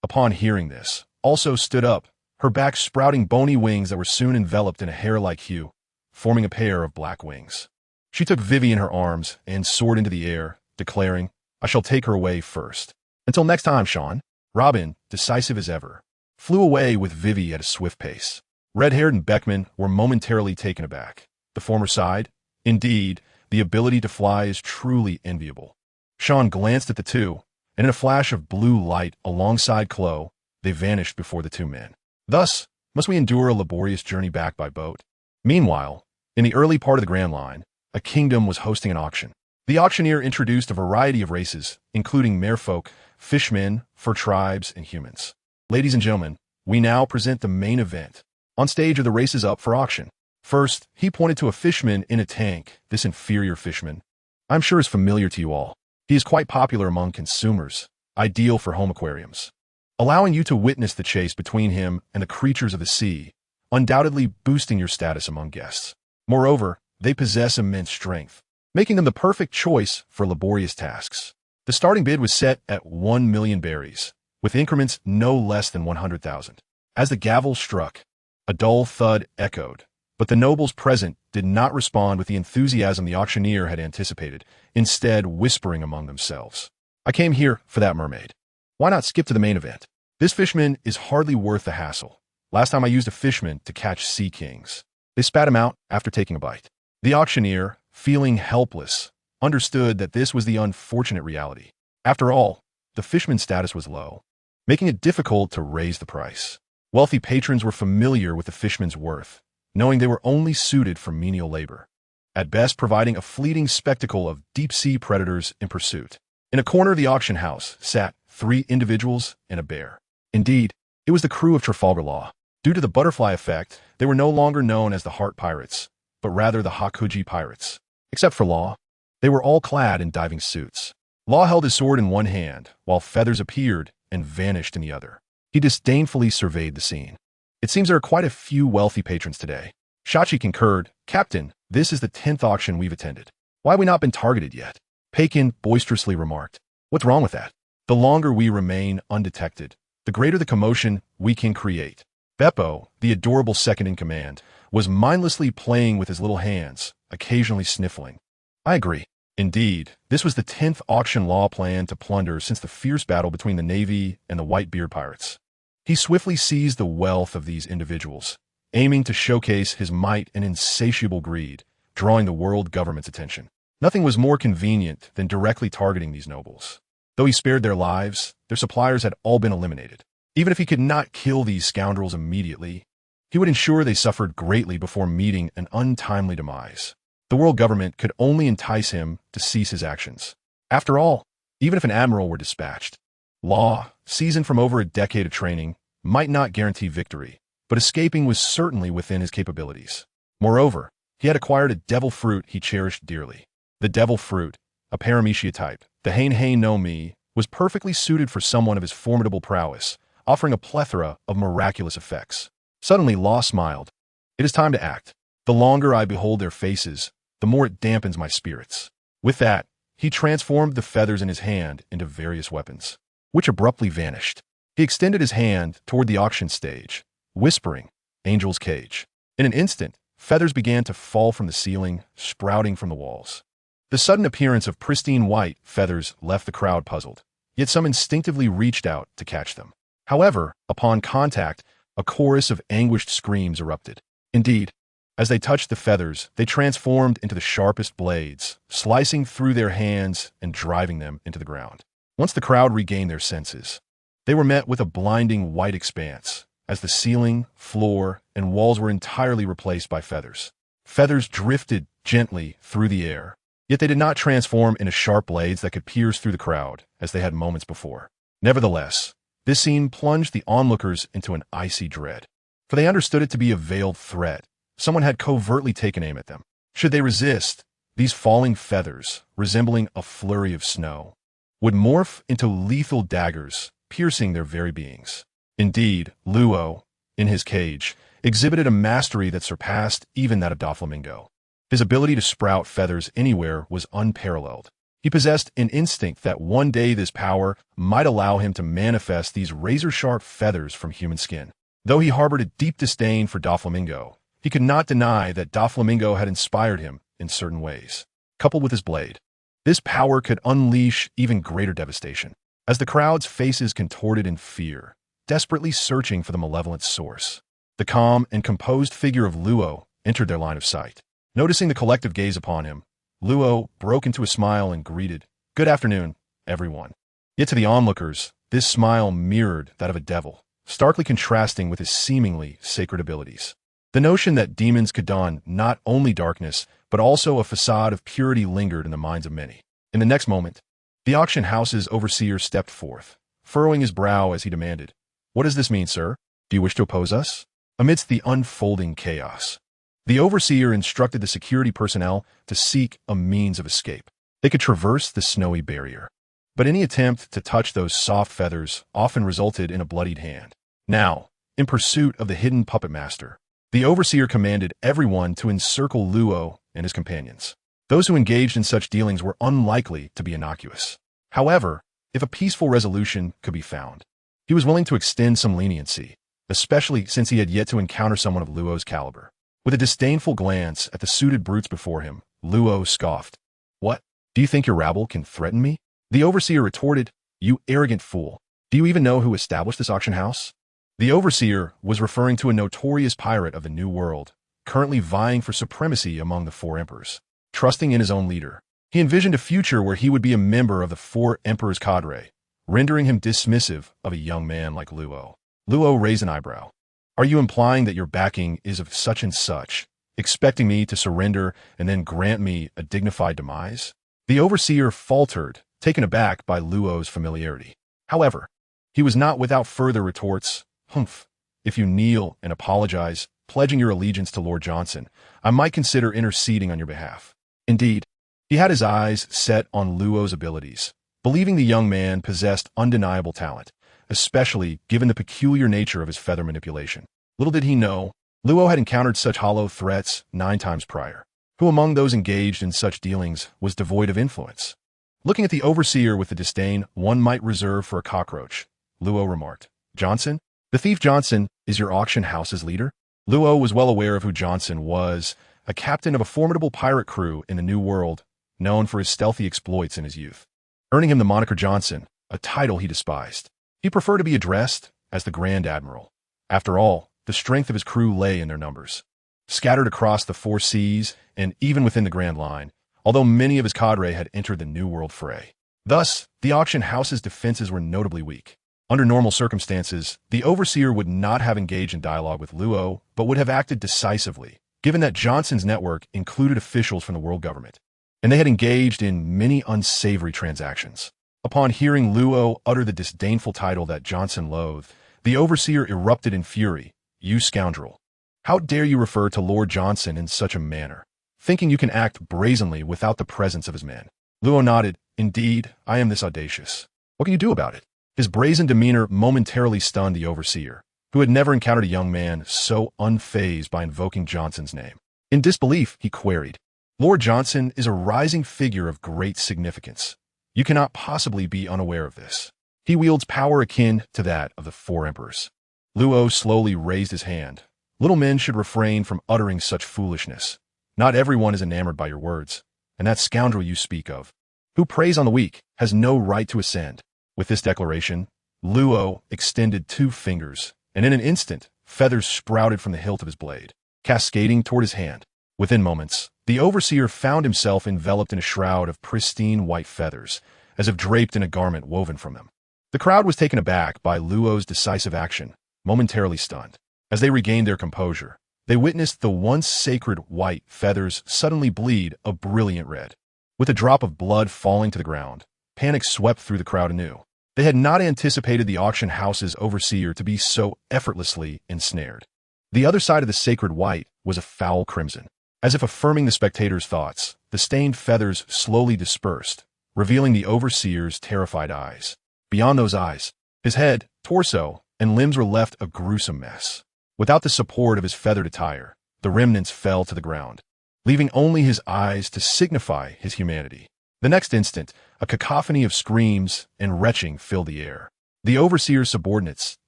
upon hearing this, also stood up, her back sprouting bony wings that were soon enveloped in a hair-like hue, forming a pair of black wings. She took Vivi in her arms and soared into the air, declaring, "I shall take her away first." "Until next time, Sean." Robin, decisive as ever, flew away with Vivi at a swift pace. Red-haired and Beckman were momentarily taken aback. The former sighed, "Indeed, the ability to fly is truly enviable." Sean glanced at the two, and in a flash of blue light alongside Chloe, they vanished before the two men. Thus, must we endure a laborious journey back by boat? Meanwhile, in the early part of the Grand Line, a kingdom was hosting an auction. The auctioneer introduced a variety of races, including merfolk, fishmen, fur tribes, and humans. "Ladies and gentlemen, we now present the main event. On stage are the races up for auction." First, he pointed to a fishman in a tank. This inferior fishman, I'm sure, is familiar to you all. He is quite popular among consumers, ideal for home aquariums. Allowing you to witness the chase between him and the creatures of the sea, undoubtedly boosting your status among guests. Moreover, they possess immense strength, making them the perfect choice for laborious tasks. The starting bid was set at 1,000,000 berries, with increments no less than 100,000. As the gavel struck, a dull thud echoed, but the nobles present did not respond with the enthusiasm the auctioneer had anticipated, instead whispering among themselves, "I came here for that mermaid. Why not skip to the main event? This fishman is hardly worth the hassle. Last time I used a fishman to catch sea kings." They spat him out after taking a bite. The auctioneer, feeling helpless, understood that this was the unfortunate reality. After all, the fishman's status was low, making it difficult to raise the price. Wealthy patrons were familiar with the fishman's worth, knowing they were only suited for menial labor, at best providing a fleeting spectacle of deep-sea predators in pursuit. In a corner of the auction house sat 3 individuals and a bear. Indeed, it was the crew of Trafalgar Law. Due to the butterfly effect, they were no longer known as the Heart Pirates, but rather the Hakuji Pirates. Except for Law, they were all clad in diving suits. Law held his sword in one hand, while feathers appeared and vanished in the other. He disdainfully surveyed the scene. "It seems there are quite a few wealthy patrons today." Shachi concurred, "Captain, this is the 10th auction we've attended. Why have we not been targeted yet?" Pakin boisterously remarked, "What's wrong with that? The longer we remain undetected, the greater the commotion we can create." Beppo, the adorable second-in-command, was mindlessly playing with his little hands, occasionally sniffling. "I agree. Indeed, this was the 10th auction Law planned to plunder since the fierce battle between the Navy and the Whitebeard pirates." He swiftly seized the wealth of these individuals, aiming to showcase his might and insatiable greed, drawing the world government's attention. Nothing was more convenient than directly targeting these nobles. Though he spared their lives, their suppliers had all been eliminated. Even if he could not kill these scoundrels immediately, he would ensure they suffered greatly before meeting an untimely demise. The world government could only entice him to cease his actions. After all, even if an admiral were dispatched, Law, seasoned from over a decade of training, might not guarantee victory, but escaping was certainly within his capabilities. Moreover, he had acquired a devil fruit he cherished dearly. The devil fruit, a paramecia type, the Hain no Mi, was perfectly suited for someone of his formidable prowess, offering a plethora of miraculous effects. Suddenly, Law smiled. "It is time to act. The longer I behold their faces, the more it dampens my spirits." With that, he transformed the feathers in his hand into various weapons, which abruptly vanished. He extended his hand toward the auction stage, whispering, "Angel's Cage." In an instant, feathers began to fall from the ceiling, sprouting from the walls. The sudden appearance of pristine white feathers left the crowd puzzled, yet some instinctively reached out to catch them. However, upon contact, a chorus of anguished screams erupted. Indeed, as they touched the feathers, they transformed into the sharpest blades, slicing through their hands and driving them into the ground. Once the crowd regained their senses, they were met with a blinding white expanse, as the ceiling, floor, and walls were entirely replaced by feathers. Feathers drifted gently through the air, yet they did not transform into sharp blades that could pierce through the crowd, as they had moments before. Nevertheless, this scene plunged the onlookers into an icy dread, for they understood it to be a veiled threat. Someone had covertly taken aim at them. Should they resist, these falling feathers, resembling a flurry of snow, would morph into lethal daggers, piercing their very beings. Indeed, Luo, in his cage, exhibited a mastery that surpassed even that of Doflamingo. His ability to sprout feathers anywhere was unparalleled. He possessed an instinct that one day this power might allow him to manifest these razor-sharp feathers from human skin. Though he harbored a deep disdain for Doflamingo, he could not deny that Doflamingo had inspired him in certain ways. Coupled with his blade, this power could unleash even greater devastation. As the crowd's faces contorted in fear, desperately searching for the malevolent source, the calm and composed figure of Luo entered their line of sight. Noticing the collective gaze upon him, Luo broke into a smile and greeted, "Good afternoon, everyone." Yet to the onlookers, this smile mirrored that of a devil, starkly contrasting with his seemingly sacred abilities. The notion that demons could don not only darkness, but also a facade of purity lingered in the minds of many. In the next moment, the auction house's overseer stepped forth, furrowing his brow as he demanded, "What does this mean, sir? Do you wish to oppose us?" Amidst the unfolding chaos, the overseer instructed the security personnel to seek a means of escape. They could traverse the snowy barrier, but any attempt to touch those soft feathers often resulted in a bloodied hand. Now, in pursuit of the hidden puppet master, the overseer commanded everyone to encircle Luo and his companions. Those who engaged in such dealings were unlikely to be innocuous. However, if a peaceful resolution could be found, he was willing to extend some leniency, especially since he had yet to encounter someone of Luo's caliber. With a disdainful glance at the suited brutes before him, Luo scoffed. "What? Do you think your rabble can threaten me?" The overseer retorted, "You arrogant fool. Do you even know who established this auction house?" The overseer was referring to a notorious pirate of the New World, currently vying for supremacy among the four emperors. Trusting in his own leader, he envisioned a future where he would be a member of the four emperors' cadre, rendering him dismissive of a young man like Luo. Luo raised an eyebrow. "Are you implying that your backing is of such and such, expecting me to surrender and then grant me a dignified demise?" The overseer faltered, taken aback by Luo's familiarity. However, he was not without further retorts. "Humph. If you kneel and apologize, pledging your allegiance to Lord Johnson, I might consider interceding on your behalf." Indeed, he had his eyes set on Luo's abilities, believing the young man possessed undeniable talent, especially given the peculiar nature of his feather manipulation. Little did he know, Luo had encountered such hollow threats 9 times prior. Who among those engaged in such dealings was devoid of influence? Looking at the overseer with the disdain one might reserve for a cockroach, Luo remarked, "Johnson? The thief Johnson is your auction house's leader?" Luo was well aware of who Johnson was, a captain of a formidable pirate crew in the New World, known for his stealthy exploits in his youth, earning him the moniker Johnson, a title he despised. He preferred to be addressed as the Grand Admiral. After all, the strength of his crew lay in their numbers. Scattered across the 4 seas and even within the Grand Line, although many of his cadre had entered the New World fray. Thus, the auction house's defenses were notably weak. Under normal circumstances, the overseer would not have engaged in dialogue with Luo, but would have acted decisively, given that Johnson's network included officials from the world government, and they had engaged in many unsavory transactions. Upon hearing Luo utter the disdainful title that Johnson loathed, the overseer erupted in fury. "You scoundrel! How dare you refer to Lord Johnson in such a manner, thinking you can act brazenly without the presence of his men?" Luo nodded. "Indeed, I am this audacious. What can you do about it?" His brazen demeanor momentarily stunned the overseer, who had never encountered a young man so unfazed by invoking Johnson's name. In disbelief, he queried, "Lord Johnson is a rising figure of great significance. You cannot possibly be unaware of this. He wields power akin to that of the 4 emperors." Luo slowly raised his hand. "Little men should refrain from uttering such foolishness. Not everyone is enamored by your words, and that scoundrel you speak of, who preys on the weak, has no right to ascend." With this declaration, Luo extended 2 fingers, and in an instant, feathers sprouted from the hilt of his blade, cascading toward his hand. Within moments, the overseer found himself enveloped in a shroud of pristine white feathers, as if draped in a garment woven from them. The crowd was taken aback by Luo's decisive action, momentarily stunned. As they regained their composure, they witnessed the once sacred white feathers suddenly bleed a brilliant red. With a drop of blood falling to the ground, panic swept through the crowd anew. They had not anticipated the auction house's overseer to be so effortlessly ensnared. The other side of the sacred white was a foul crimson. As if affirming the spectators' thoughts, the stained feathers slowly dispersed, revealing the overseer's terrified eyes. Beyond those eyes, his head, torso, and limbs were left a gruesome mess. Without the support of his feathered attire, the remnants fell to the ground, leaving only his eyes to signify his humanity. The next instant, a cacophony of screams and retching filled the air. The overseer's subordinates,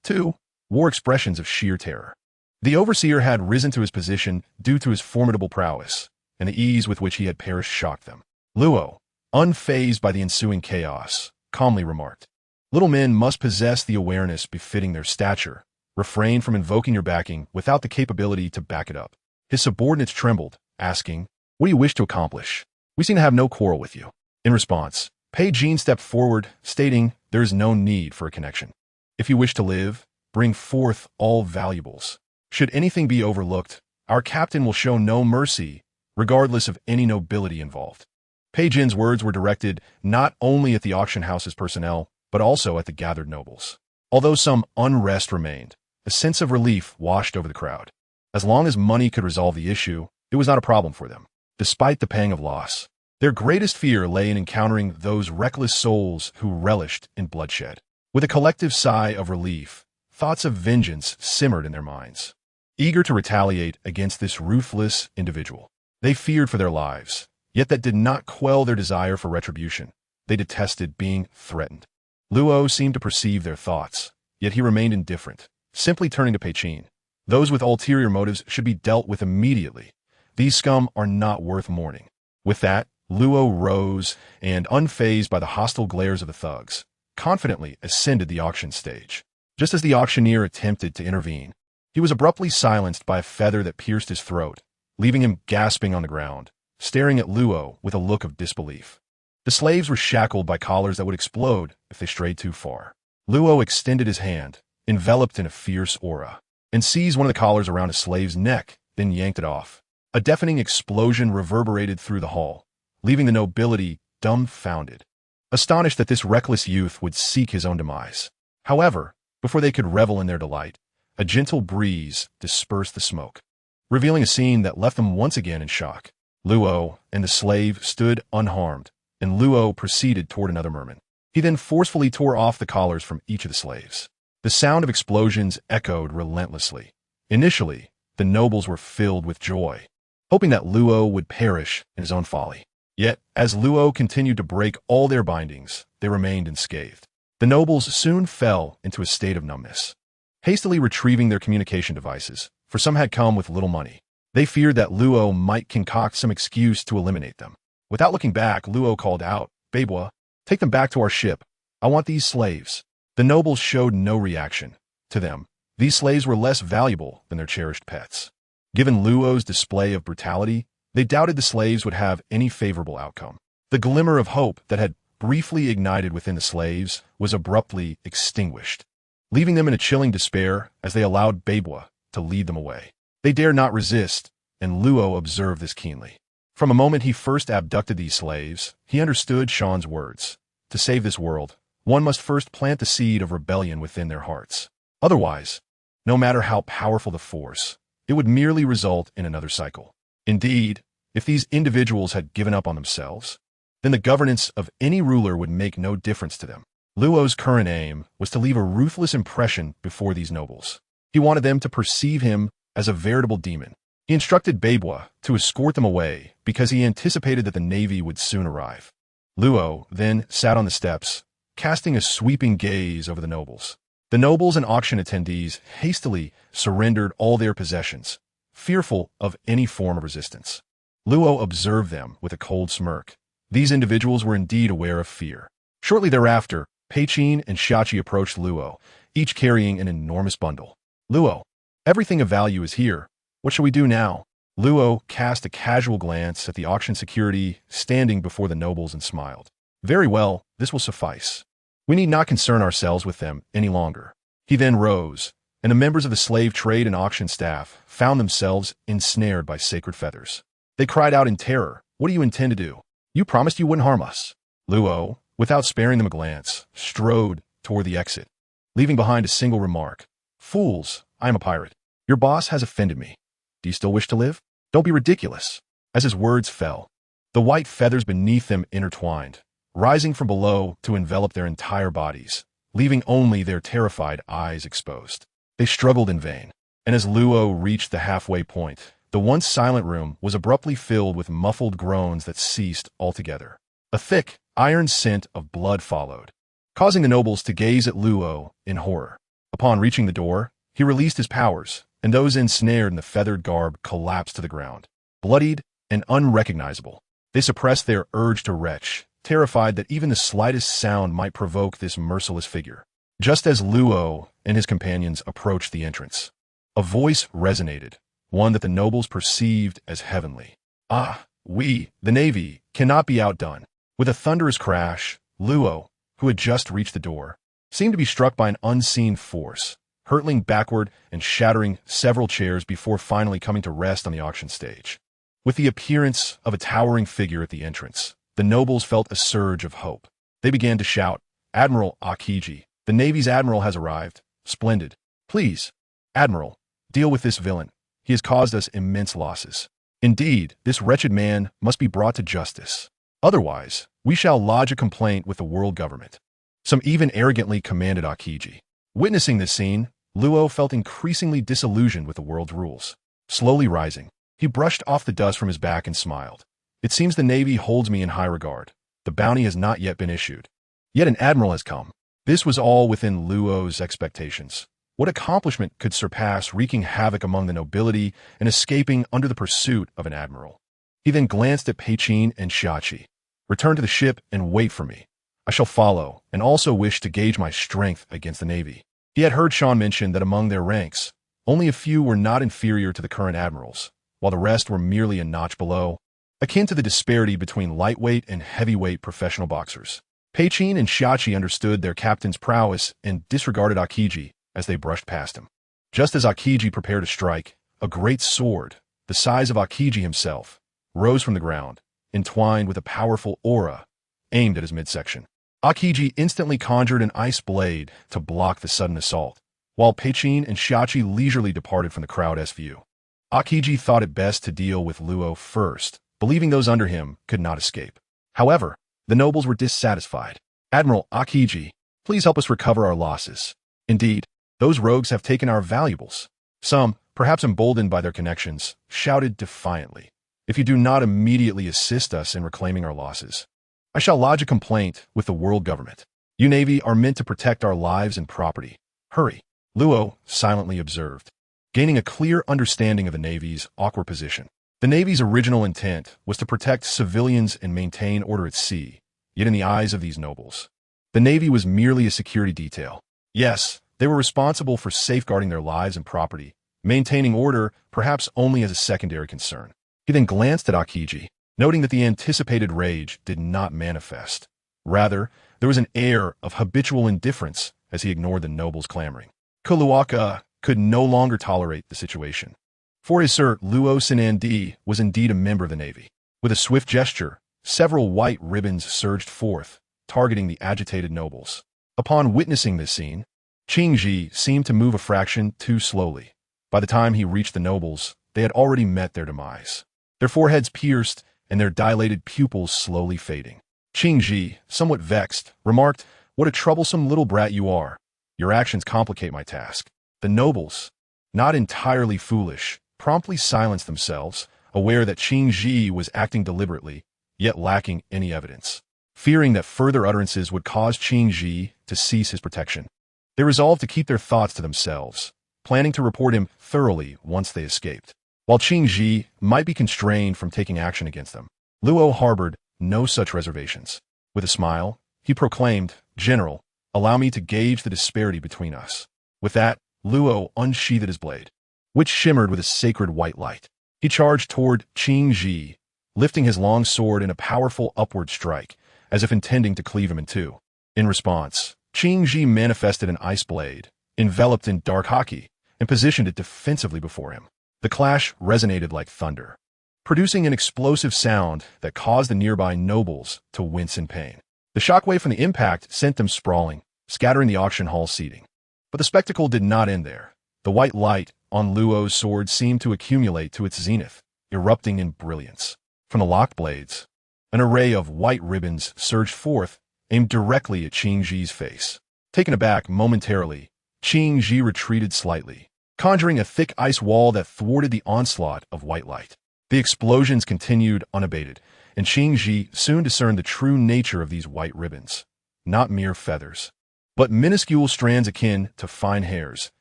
too, wore expressions of sheer terror. The overseer had risen to his position due to his formidable prowess, and the ease with which he had perished shocked them. Luo, unfazed by the ensuing chaos, calmly remarked, "Little men must possess the awareness befitting their stature. Refrain from invoking your backing without the capability to back it up." His subordinates trembled, asking, "What do you wish to accomplish? We seem to have no quarrel with you." In response, Pei Jin stepped forward, stating, "There is no need for a connection. If you wish to live, bring forth all valuables. Should anything be overlooked, our captain will show no mercy, regardless of any nobility involved." Pei Jin's words were directed not only at the auction house's personnel, but also at the gathered nobles. Although some unrest remained, a sense of relief washed over the crowd. As long as money could resolve the issue, it was not a problem for them. Despite the pang of loss, their greatest fear lay in encountering those reckless souls who relished in bloodshed. With a collective sigh of relief, thoughts of vengeance simmered in their minds. Eager to retaliate against this ruthless individual, they feared for their lives, yet that did not quell their desire for retribution. They detested being threatened. Luo seemed to perceive their thoughts, yet he remained indifferent, simply turning to Pei Jin. "Those with ulterior motives should be dealt with immediately. These scum are not worth mourning." With that, Luo rose and, unfazed by the hostile glares of the thugs, confidently ascended the auction stage. Just as the auctioneer attempted to intervene, he was abruptly silenced by a feather that pierced his throat, leaving him gasping on the ground, staring at Luo with a look of disbelief. The slaves were shackled by collars that would explode if they strayed too far. Luo extended his hand, enveloped in a fierce aura, and seized one of the collars around a slave's neck, then yanked it off. A deafening explosion reverberated through the hall, leaving the nobility dumbfounded, astonished that this reckless youth would seek his own demise. However, before they could revel in their delight, a gentle breeze dispersed the smoke, revealing a scene that left them once again in shock. Luo and the slave stood unharmed, and Luo proceeded toward another merman. He then forcefully tore off the collars from each of the slaves. The sound of explosions echoed relentlessly. Initially, the nobles were filled with joy, hoping that Luo would perish in his own folly. Yet, as Luo continued to break all their bindings, they remained unscathed. The nobles soon fell into a state of numbness, hastily retrieving their communication devices, for some had come with little money. They feared that Luo might concoct some excuse to eliminate them. Without looking back, Luo called out, "Beibua, take them back to our ship. I want these slaves." The nobles showed no reaction. To them, these slaves were less valuable than their cherished pets. Given Luo's display of brutality, they doubted the slaves would have any favorable outcome. The glimmer of hope that had briefly ignited within the slaves was abruptly extinguished, leaving them in a chilling despair as they allowed Beibua to lead them away. They dared not resist, and Luo observed this keenly. From the moment he first abducted these slaves, he understood Shan's words. To save this world, one must first plant the seed of rebellion within their hearts. Otherwise, no matter how powerful the force, it would merely result in another cycle. Indeed, if these individuals had given up on themselves, then the governance of any ruler would make no difference to them. Luo's current aim was to leave a ruthless impression before these nobles. He wanted them to perceive him as a veritable demon. He instructed Beibua to escort them away because he anticipated that the navy would soon arrive. Luo then sat on the steps, casting a sweeping gaze over the nobles. The nobles and auction attendees hastily surrendered all their possessions, fearful of any form of resistance. Luo observed them with a cold smirk. These individuals were indeed aware of fear. Shortly thereafter, Pei Jin and Shachi approached Luo, each carrying an enormous bundle. "Luo, everything of value is here. What shall we do now?" Luo cast a casual glance at the auction security standing before the nobles and smiled. "Very well, this will suffice. We need not concern ourselves with them any longer." He then rose, and the members of the slave trade and auction staff found themselves ensnared by sacred feathers. They cried out in terror, "What do you intend to do? You promised you wouldn't harm us." Luo, without sparing them a glance, strode toward the exit, leaving behind a single remark. "Fools, I am a pirate. Your boss has offended me. Do you still wish to live? Don't be ridiculous." As his words fell, the white feathers beneath them intertwined, rising from below to envelop their entire bodies, leaving only their terrified eyes exposed. They struggled in vain, and as Luo reached the halfway point, the once silent room was abruptly filled with muffled groans that ceased altogether. A thick, iron scent of blood followed, causing the nobles to gaze at Luo in horror. Upon reaching the door, he released his powers, and those ensnared in the feathered garb collapsed to the ground. Bloodied, and unrecognizable. They suppressed their urge to retch, terrified that even the slightest sound might provoke this merciless figure. Just as Luo and his companions approached the entrance, a voice resonated, one that the nobles perceived as heavenly. "Ah, we, the Navy, cannot be outdone." With a thunderous crash, Luo, who had just reached the door, seemed to be struck by an unseen force, hurtling backward and shattering several chairs before finally coming to rest on the auction stage. With the appearance of a towering figure at the entrance, the nobles felt a surge of hope. They began to shout, "Admiral Akiji, the Navy's admiral has arrived. Splendid. Please, Admiral, deal with this villain. He has caused us immense losses. Indeed, this wretched man must be brought to justice. Otherwise, we shall lodge a complaint with the world government." Some even arrogantly commanded Akiji. Witnessing this scene, Luo felt increasingly disillusioned with the world's rules. Slowly rising, he brushed off the dust from his back and smiled. "It seems the Navy holds me in high regard. The bounty has not yet been issued. Yet an admiral has come." This was all within Luo's expectations. What accomplishment could surpass wreaking havoc among the nobility and escaping under the pursuit of an admiral? He then glanced at Peichin and Shachi. "Return to the ship and wait for me. I shall follow, and also wish to gauge my strength against the Navy." He had heard Sean mention that among their ranks, only a few were not inferior to the current admirals, while the rest were merely a notch below, akin to the disparity between lightweight and heavyweight professional boxers. Peichin and Shachi understood their captain's prowess and disregarded Akiji as they brushed past him. Just as Akiji prepared to strike, a great sword, the size of Akiji himself, rose from the ground, entwined with a powerful aura, aimed at his midsection. Akiji instantly conjured an ice blade to block the sudden assault, while Peichin and Shachi leisurely departed from the crowd's view. Akiji thought it best to deal with Luo first, believing those under him could not escape. However, the nobles were dissatisfied. "Admiral Akiji, please help us recover our losses. Indeed, those rogues have taken our valuables." Some, perhaps emboldened by their connections, shouted defiantly, "If you do not immediately assist us in reclaiming our losses, I shall lodge a complaint with the world government. You Navy are meant to protect our lives and property. Hurry." Luo silently observed, gaining a clear understanding of the Navy's awkward position. The Navy's original intent was to protect civilians and maintain order at sea, yet in the eyes of these nobles, the Navy was merely a security detail. Yes, they were responsible for safeguarding their lives and property, maintaining order perhaps only as a secondary concern. He then glanced at Akiji, noting that the anticipated rage did not manifest. Rather, there was an air of habitual indifference as he ignored the nobles' clamoring. Kuluaka could no longer tolerate the situation. For his Sir Luo Sinandi was indeed a member of the Navy. With a swift gesture, several white ribbons surged forth, targeting the agitated nobles. Upon witnessing this scene, Qingji seemed to move a fraction too slowly. By the time he reached the nobles, they had already met their demise. Their foreheads pierced and their dilated pupils slowly fading. Qingji, somewhat vexed, remarked, "What a troublesome little brat you are. Your actions complicate my task." The nobles, not entirely foolish, promptly silenced themselves, aware that Qingji was acting deliberately, yet lacking any evidence. Fearing that further utterances would cause Qingji to cease his protection, they resolved to keep their thoughts to themselves, planning to report him thoroughly once they escaped. While Qingji might be constrained from taking action against them, Luo harbored no such reservations. With a smile, he proclaimed, "General, allow me to gauge the disparity between us." With that, Luo unsheathed his blade, which shimmered with a sacred white light. He charged toward Qingji, lifting his long sword in a powerful upward strike, as if intending to cleave him in two. In response, Qingji manifested an ice blade, enveloped in dark haki, and positioned it defensively before him. The clash resonated like thunder, producing an explosive sound that caused the nearby nobles to wince in pain. The shockwave from the impact sent them sprawling, scattering the auction hall seating. But the spectacle did not end there. The white light on Luo's sword seemed to accumulate to its zenith, erupting in brilliance. From the locked blades, an array of white ribbons surged forth, aimed directly at Qingji's face. Taken aback momentarily, Qingji retreated slightly, conjuring a thick ice wall that thwarted the onslaught of white light. The explosions continued unabated, and Qingji soon discerned the true nature of these white ribbons. Not mere feathers, but minuscule strands akin to fine hairs,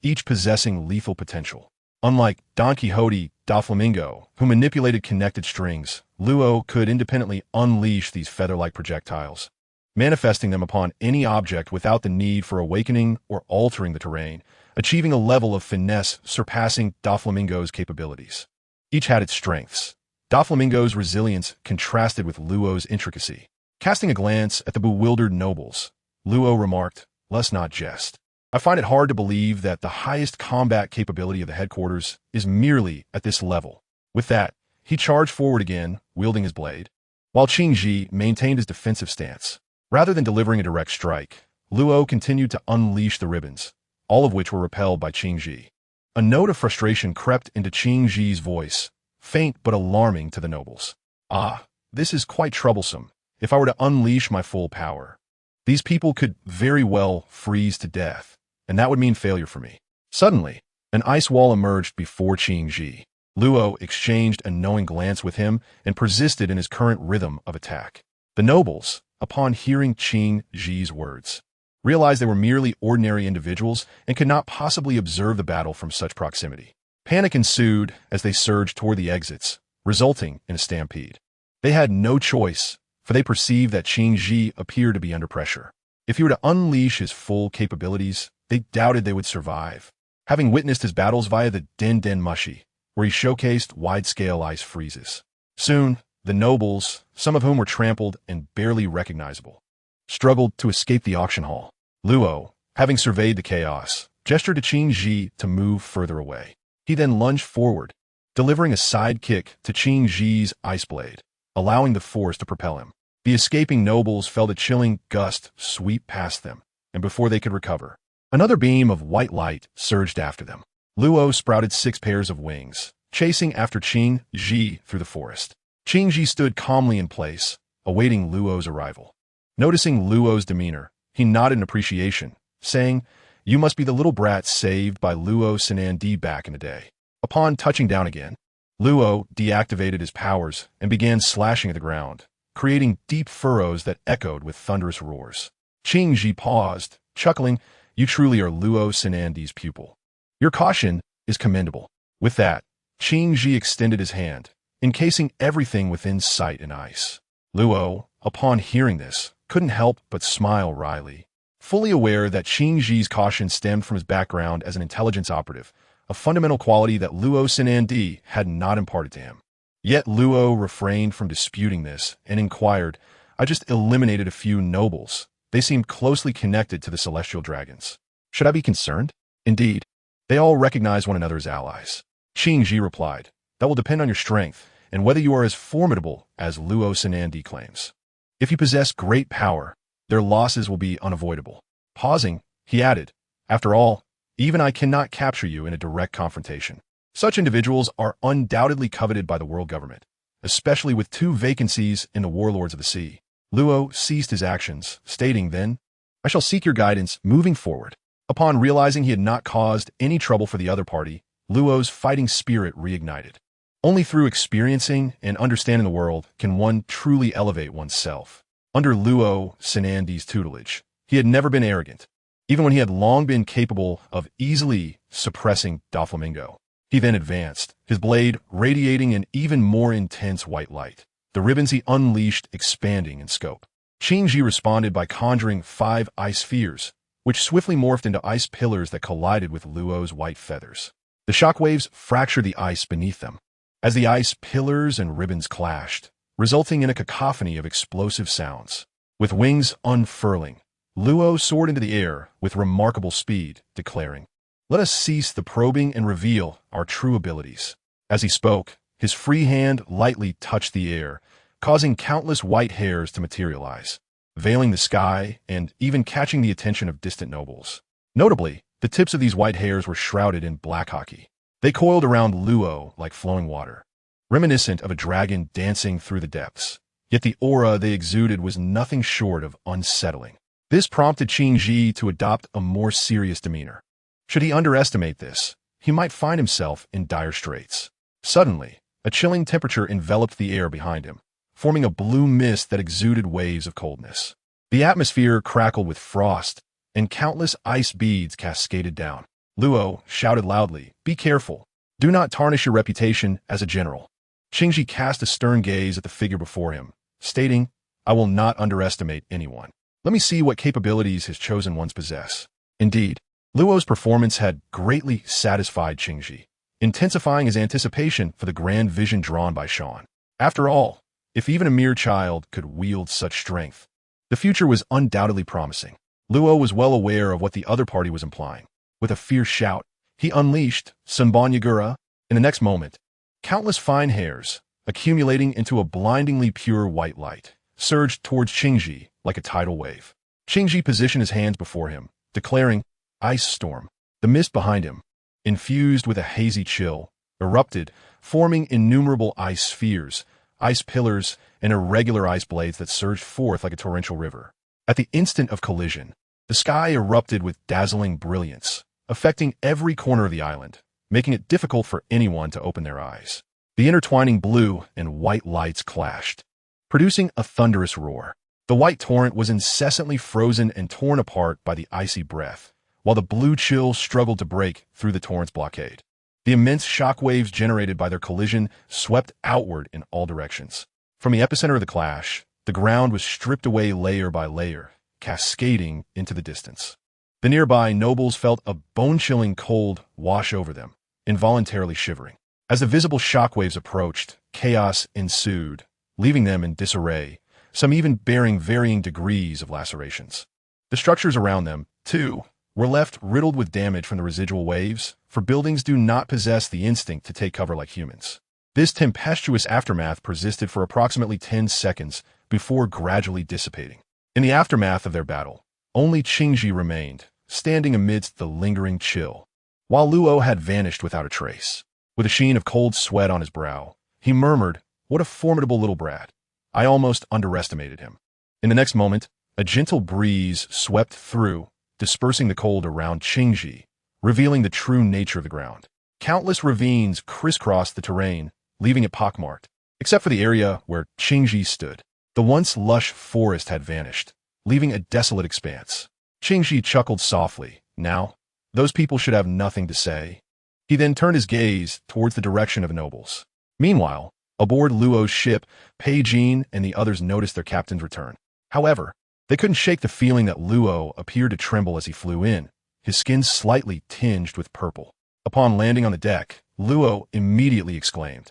each possessing lethal potential. Unlike Don Quixote Doflamingo, who manipulated connected strings, Luo could independently unleash these feather-like projectiles, manifesting them upon any object without the need for awakening or altering the terrain, achieving a level of finesse surpassing Doflamingo's capabilities. Each had its strengths. Doflamingo's resilience contrasted with Luo's intricacy. Casting a glance at the bewildered nobles, Luo remarked, "Let's not jest. I find it hard to believe that the highest combat capability of the headquarters is merely at this level." With that, he charged forward again, wielding his blade, while Qingji maintained his defensive stance. Rather than delivering a direct strike, Luo continued to unleash the ribbons, all of which were repelled by Qingji. A note of frustration crept into Qingji's voice, faint but alarming to the nobles. "Ah, this is quite troublesome. If I were to unleash my full power, these people could very well freeze to death, and that would mean failure for me." Suddenly, an ice wall emerged before Qingji. Luo exchanged a knowing glance with him and persisted in his current rhythm of attack. The nobles, upon hearing Qingji's words, realized they were merely ordinary individuals and could not possibly observe the battle from such proximity. Panic ensued as they surged toward the exits, resulting in a stampede. They had no choice, for they perceived that Qingji appeared to be under pressure. If he were to unleash his full capabilities, they doubted they would survive. Having witnessed his battles via the Den Den Mushi, where he showcased wide-scale ice freezes. Soon, the nobles, some of whom were trampled and barely recognizable, struggled to escape the auction hall. Luo, having surveyed the chaos, gestured to Qingji to move further away. He then lunged forward, delivering a side kick to Qingji's ice blade, allowing the force to propel him. The escaping nobles felt a chilling gust sweep past them, and before they could recover, another beam of white light surged after them. Luo sprouted 6 pairs of wings, chasing after Qingji through the forest. Qingji stood calmly in place, awaiting Luo's arrival. Noticing Luo's demeanor, he nodded in appreciation, saying, "You must be the little brat saved by Luo Sanandi back in the day." Upon touching down again, Luo deactivated his powers and began slashing at the ground, creating deep furrows that echoed with thunderous roars. Qingji paused, chuckling, "You truly are Luo Sanandi's pupil. Your caution is commendable." With that, Qingji extended his hand, encasing everything within sight in ice. Luo, upon hearing this, couldn't help but smile wryly, fully aware that Qingji's caution stemmed from his background as an intelligence operative, a fundamental quality that Luo Sanandi had not imparted to him. Yet Luo refrained from disputing this and inquired, "I just eliminated a few nobles. They seem closely connected to the celestial dragons. Should I be concerned?" "Indeed, they all recognize one another as allies." Qingji replied, "That will depend on your strength and whether you are as formidable as Luo Sanandi claims. If you possess great power, their losses will be unavoidable." Pausing, he added, "After all, even I cannot capture you in a direct confrontation." Such individuals are undoubtedly coveted by the world government, especially with 2 vacancies in the warlords of the sea. Luo ceased his actions, stating then, "I shall seek your guidance moving forward." Upon realizing he had not caused any trouble for the other party, Luo's fighting spirit reignited. Only through experiencing and understanding the world can one truly elevate oneself. Under Luo Sanandi's tutelage, he had never been arrogant, even when he had long been capable of easily suppressing Doflamingo. He then advanced, his blade radiating an even more intense white light, the ribbons he unleashed expanding in scope. Qingji responded by conjuring 5 ice spheres, which swiftly morphed into ice pillars that collided with Luo's white feathers. The shockwaves fractured the ice beneath them, as the ice pillars and ribbons clashed, resulting in a cacophony of explosive sounds. With wings unfurling, Luo soared into the air with remarkable speed, declaring, "Let us cease the probing and reveal our true abilities." As he spoke, his free hand lightly touched the air, causing countless white hairs to materialize, veiling the sky and even catching the attention of distant nobles. Notably, the tips of these white hairs were shrouded in black hockey. They coiled around Luo like flowing water, reminiscent of a dragon dancing through the depths. Yet the aura they exuded was nothing short of unsettling. This prompted Qingji to adopt a more serious demeanor. Should he underestimate this, he might find himself in dire straits. Suddenly, a chilling temperature enveloped the air behind him, forming a blue mist that exuded waves of coldness. The atmosphere crackled with frost, and countless ice beads cascaded down. Luo shouted loudly, "Be careful! Do not tarnish your reputation as a general. Qingji cast a stern gaze at the figure before him, stating, I will not underestimate anyone. Let me see what capabilities his chosen ones possess. Indeed, Luo's performance had greatly satisfied Qingji, intensifying his anticipation for the grand vision drawn by Sean. After all, if even a mere child could wield such strength, the future was undoubtedly promising. Luo was well aware of what the other party was implying. With a fierce shout, he unleashed Sunban Yagura. In the next moment, countless fine hairs, accumulating into a blindingly pure white light, surged towards Qingji like a tidal wave. Qingji positioned his hands before him, declaring, Ice storm. The mist behind him, infused with a hazy chill, erupted, forming innumerable ice spheres, ice pillars, and irregular ice blades that surged forth like a torrential river. At the instant of collision, the sky erupted with dazzling brilliance, affecting every corner of the island, making it difficult for anyone to open their eyes. The intertwining blue and white lights clashed, producing a thunderous roar. The white torrent was incessantly frozen and torn apart by the icy breath, while the blue chill struggled to break through the torrent's blockade. The immense shockwaves generated by their collision swept outward in all directions. From the epicenter of the clash, the ground was stripped away layer by layer, cascading into the distance. The nearby nobles felt a bone-chilling cold wash over them, involuntarily shivering. As the visible shockwaves approached, chaos ensued, leaving them in disarray, some even bearing varying degrees of lacerations. The structures around them, too, were left riddled with damage from the residual waves, for buildings do not possess the instinct to take cover like humans. This tempestuous aftermath persisted for approximately 10 seconds before gradually dissipating. In the aftermath of their battle, only Qingji remained, standing amidst the lingering chill, while Luo had vanished without a trace. With a sheen of cold sweat on his brow, he murmured, What a formidable little brat. I almost underestimated him. In the next moment, a gentle breeze swept through, dispersing the cold around Qingji, revealing the true nature of the ground. Countless ravines crisscrossed the terrain, leaving it pockmarked, except for the area where Qingji stood. The once lush forest had vanished, leaving a desolate expanse. Qingji chuckled softly. Now, those people should have nothing to say. He then turned his gaze towards the direction of the nobles. Meanwhile, aboard Luo's ship, Pei Jin and the others noticed their captain's return. However, they couldn't shake the feeling that Luo appeared to tremble as he flew in, his skin slightly tinged with purple. Upon landing on the deck, Luo immediately exclaimed,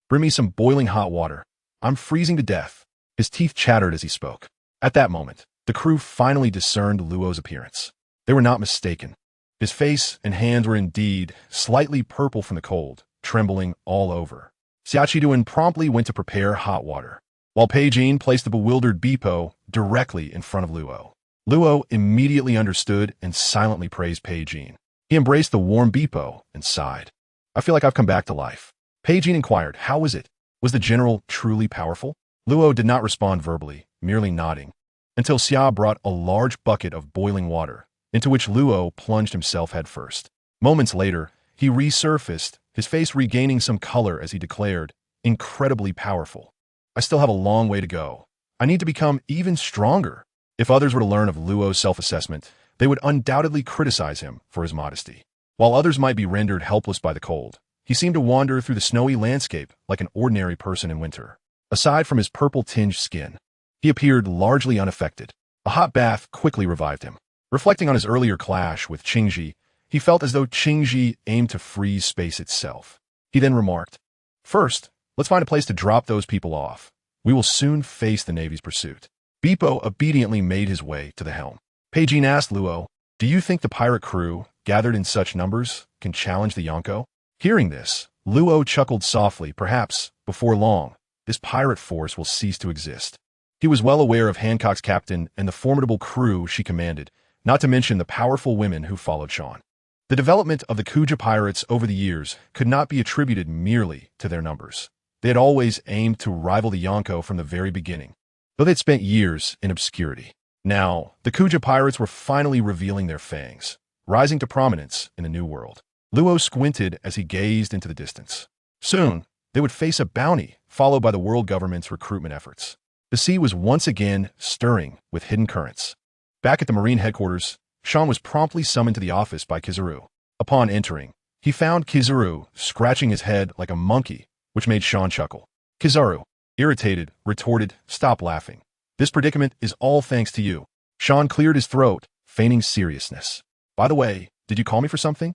Bring me some boiling hot water. I'm freezing to death. His teeth chattered as he spoke. At that moment, the crew finally discerned Luo's appearance. They were not mistaken. His face and hands were indeed slightly purple from the cold, trembling all over. Xiaqiduan promptly went to prepare hot water, while Pei Jin placed the bewildered Bipo directly in front of Luo. Luo immediately understood and silently praised Pei Jin. He embraced the warm Bipo and sighed. I feel like I've come back to life. Pei Jin inquired, How was it? Was the general truly powerful? Luo did not respond verbally, merely nodding, until Xia brought a large bucket of boiling water, into which Luo plunged himself headfirst. Moments later, he resurfaced, his face regaining some color as he declared, Incredibly powerful. I still have a long way to go. I need to become even stronger. If others were to learn of Luo's self-assessment, they would undoubtedly criticize him for his modesty. While others might be rendered helpless by the cold, he seemed to wander through the snowy landscape like an ordinary person in winter. Aside from his purple-tinged skin, he appeared largely unaffected. A hot bath quickly revived him. Reflecting on his earlier clash with Qingji, he felt as though Qingji aimed to freeze space itself. He then remarked, First, let's find a place to drop those people off. We will soon face the Navy's pursuit. Bipo obediently made his way to the helm. Pei Jin asked Luo, Do you think the pirate crew, gathered in such numbers, can challenge the Yonko? Hearing this, Luo chuckled softly. Perhaps, before long, this pirate force will cease to exist. He was well aware of Hancock's captain and the formidable crew she commanded, not to mention the powerful women who followed Sean. The development of the Kuja pirates over the years could not be attributed merely to their numbers. They had always aimed to rival the Yonko from the very beginning, though they'd spent years in obscurity. Now, the Kuja pirates were finally revealing their fangs, rising to prominence in the New World. Luo squinted as he gazed into the distance. Soon, they would face a bounty, followed by the world government's recruitment efforts. The sea was once again stirring with hidden currents. Back at the Marine headquarters, Sean was promptly summoned to the office by Kizaru. Upon entering, He found Kizaru scratching his head like a monkey, which made Sean chuckle. Kizaru, irritated, retorted, "Stop laughing. This predicament is all thanks to you." Sean cleared his throat, feigning seriousness. "By the way, did you call me for something?"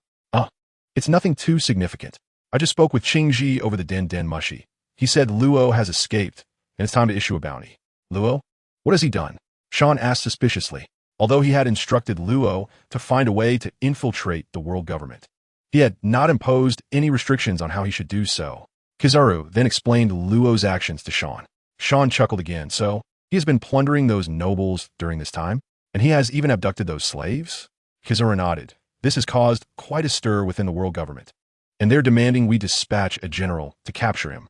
It's nothing too significant. I just spoke with Qingji over the Den Mushi. He said Luo has escaped, and it's time to issue a bounty." "Luo? What has he done?" Sean asked suspiciously. Although he had instructed Luo to find a way to infiltrate the world government, he had not imposed any restrictions on how he should do so. Kizaru then explained Luo's actions to Sean. Sean chuckled again. "So, he has been plundering those nobles during this time, and he has even abducted those slaves?" Kizaru nodded. "This has caused quite a stir within the world government, and they're demanding we dispatch a general to capture him."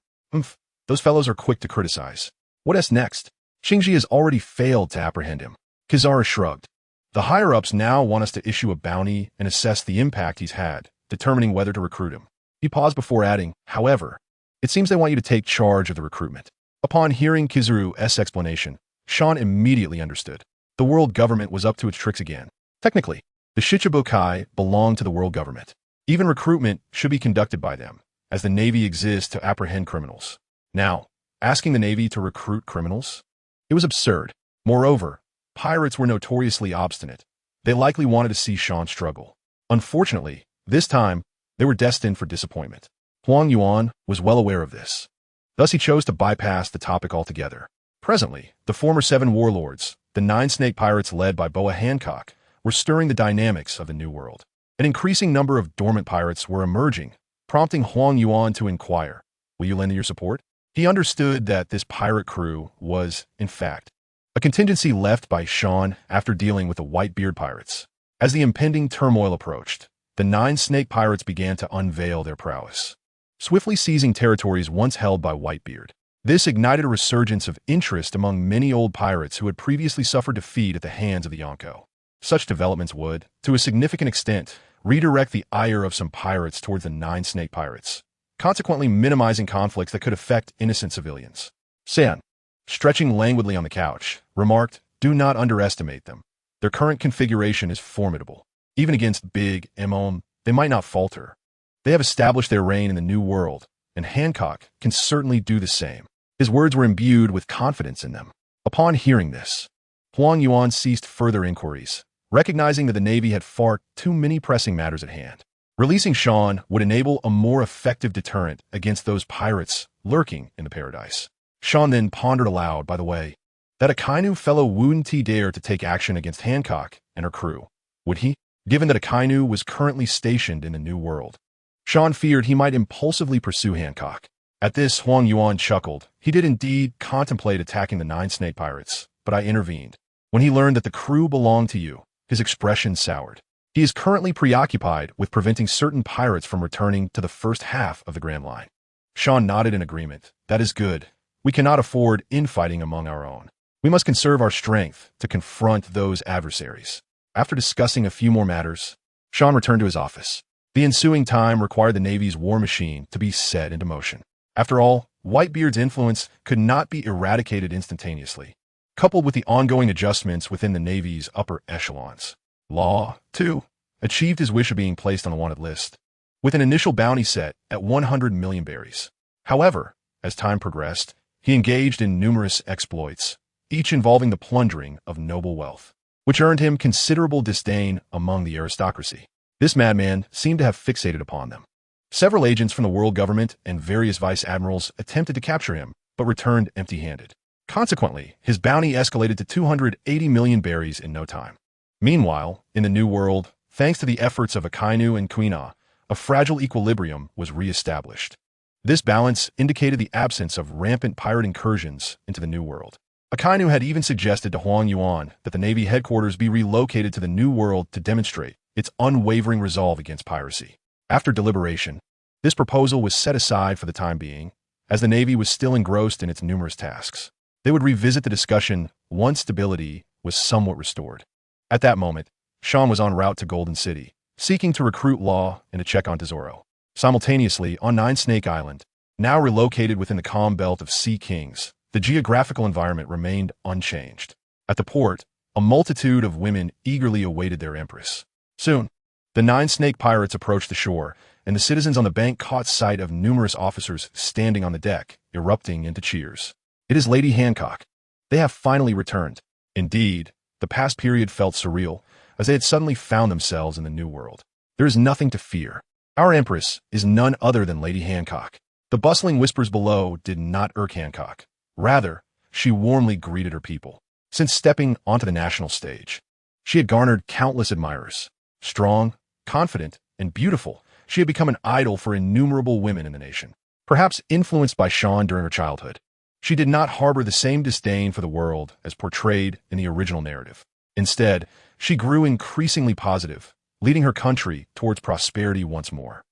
Those fellows are quick to criticize. What is next? Qingji has already failed to apprehend him." Kizaru shrugged. "The higher-ups now want us to issue a bounty and assess the impact he's had, determining whether to recruit him." He paused before adding, "However, it seems they want you to take charge of the recruitment." Upon hearing Kizaru's explanation, Sean immediately understood. The world government was up to its tricks again. Technically, the Shichibukai belonged to the world government. Even recruitment should be conducted by them, as the Navy exists to apprehend criminals. Now, asking the Navy to recruit criminals? It was absurd. Moreover, pirates were notoriously obstinate. They likely wanted to see Sean struggle. Unfortunately, this time, they were destined for disappointment. Huang Yuan was well aware of this. Thus he chose to bypass the topic altogether. Presently, the former 7 warlords, the 9 snake pirates led by Boa Hancock, were stirring the dynamics of the New World. An increasing number of dormant pirates were emerging, prompting Huang Yuan to inquire, "Will you lend your support?" He understood that this pirate crew was, in fact, a contingency left by Sean after dealing with the Whitebeard pirates. As the impending turmoil approached, the 9 snake pirates began to unveil their prowess, swiftly seizing territories once held by Whitebeard. This ignited a resurgence of interest among many old pirates who had previously suffered defeat at the hands of the Yonko. Such developments would, to a significant extent, redirect the ire of some pirates towards the 9 snake pirates, consequently minimizing conflicts that could affect innocent civilians. San, stretching languidly on the couch, remarked, "Do not underestimate them. Their current configuration is formidable. Even against big Mon, they might not falter. They have established their reign in the New World, and Hancock can certainly do the same." His words were imbued with confidence in them. Upon hearing this, Huang Yuan ceased further inquiries, recognizing that the Navy had far too many pressing matters at hand. Releasing Sean would enable a more effective deterrent against those pirates lurking in the paradise. Sean then pondered aloud, by the way, that Akainu fellow wouldn't he dare to take action against Hancock and her crew, would he? Given that Akainu was currently stationed in the New World. Sean feared he might impulsively pursue Hancock. At this, Huang Yuan chuckled. He did indeed contemplate attacking the 9 snake pirates, but I intervened. When he learned that the crew belonged to you, his expression soured. He is currently preoccupied with preventing certain pirates from returning to the first half of the Grand Line. Sean nodded in agreement. That is good. We cannot afford infighting among our own. We must conserve our strength to confront those adversaries. After discussing a few more matters, Sean returned to his office. The ensuing time required the Navy's war machine to be set into motion. After all, Whitebeard's influence could not be eradicated instantaneously. Coupled with the ongoing adjustments within the Navy's upper echelons, Law, too, achieved his wish of being placed on the wanted list, with an initial bounty set at 100 million berries. However, as time progressed, he engaged in numerous exploits, each involving the plundering of noble wealth, which earned him considerable disdain among the aristocracy. This madman seemed to have fixated upon them. Several agents from the world government and various vice admirals attempted to capture him, but returned empty-handed. Consequently, his bounty escalated to 280 million berries in no time. Meanwhile, in the New World, thanks to the efforts of Akainu and Kuina, a fragile equilibrium was re-established. This balance indicated the absence of rampant pirate incursions into the New World. Akainu had even suggested to Huang Yuan that the Navy headquarters be relocated to the New World to demonstrate its unwavering resolve against piracy. After deliberation, this proposal was set aside for the time being, as the Navy was still engrossed in its numerous tasks. They would revisit the discussion once stability was somewhat restored. At that moment, Sean was en route to Golden City, seeking to recruit Law and to check on Tesoro. Simultaneously, on Nine Snake Island, now relocated within the calm belt of Sea Kings, the geographical environment remained unchanged. At the port, a multitude of women eagerly awaited their empress. Soon, the 9 snake pirates approached the shore, and the citizens on the bank caught sight of numerous officers standing on the deck, erupting into cheers. It is Lady Hancock. They have finally returned. Indeed, the past period felt surreal, as they had suddenly found themselves in the new world. There is nothing to fear. Our Empress is none other than Lady Hancock. The bustling whispers below did not irk Hancock. Rather, she warmly greeted her people. Since stepping onto the national stage, she had garnered countless admirers. Strong, confident, and beautiful, she had become an idol for innumerable women in the nation. Perhaps influenced by Sean during her childhood, she did not harbor the same disdain for the world as portrayed in the original narrative. Instead, she grew increasingly positive, leading her country towards prosperity once more.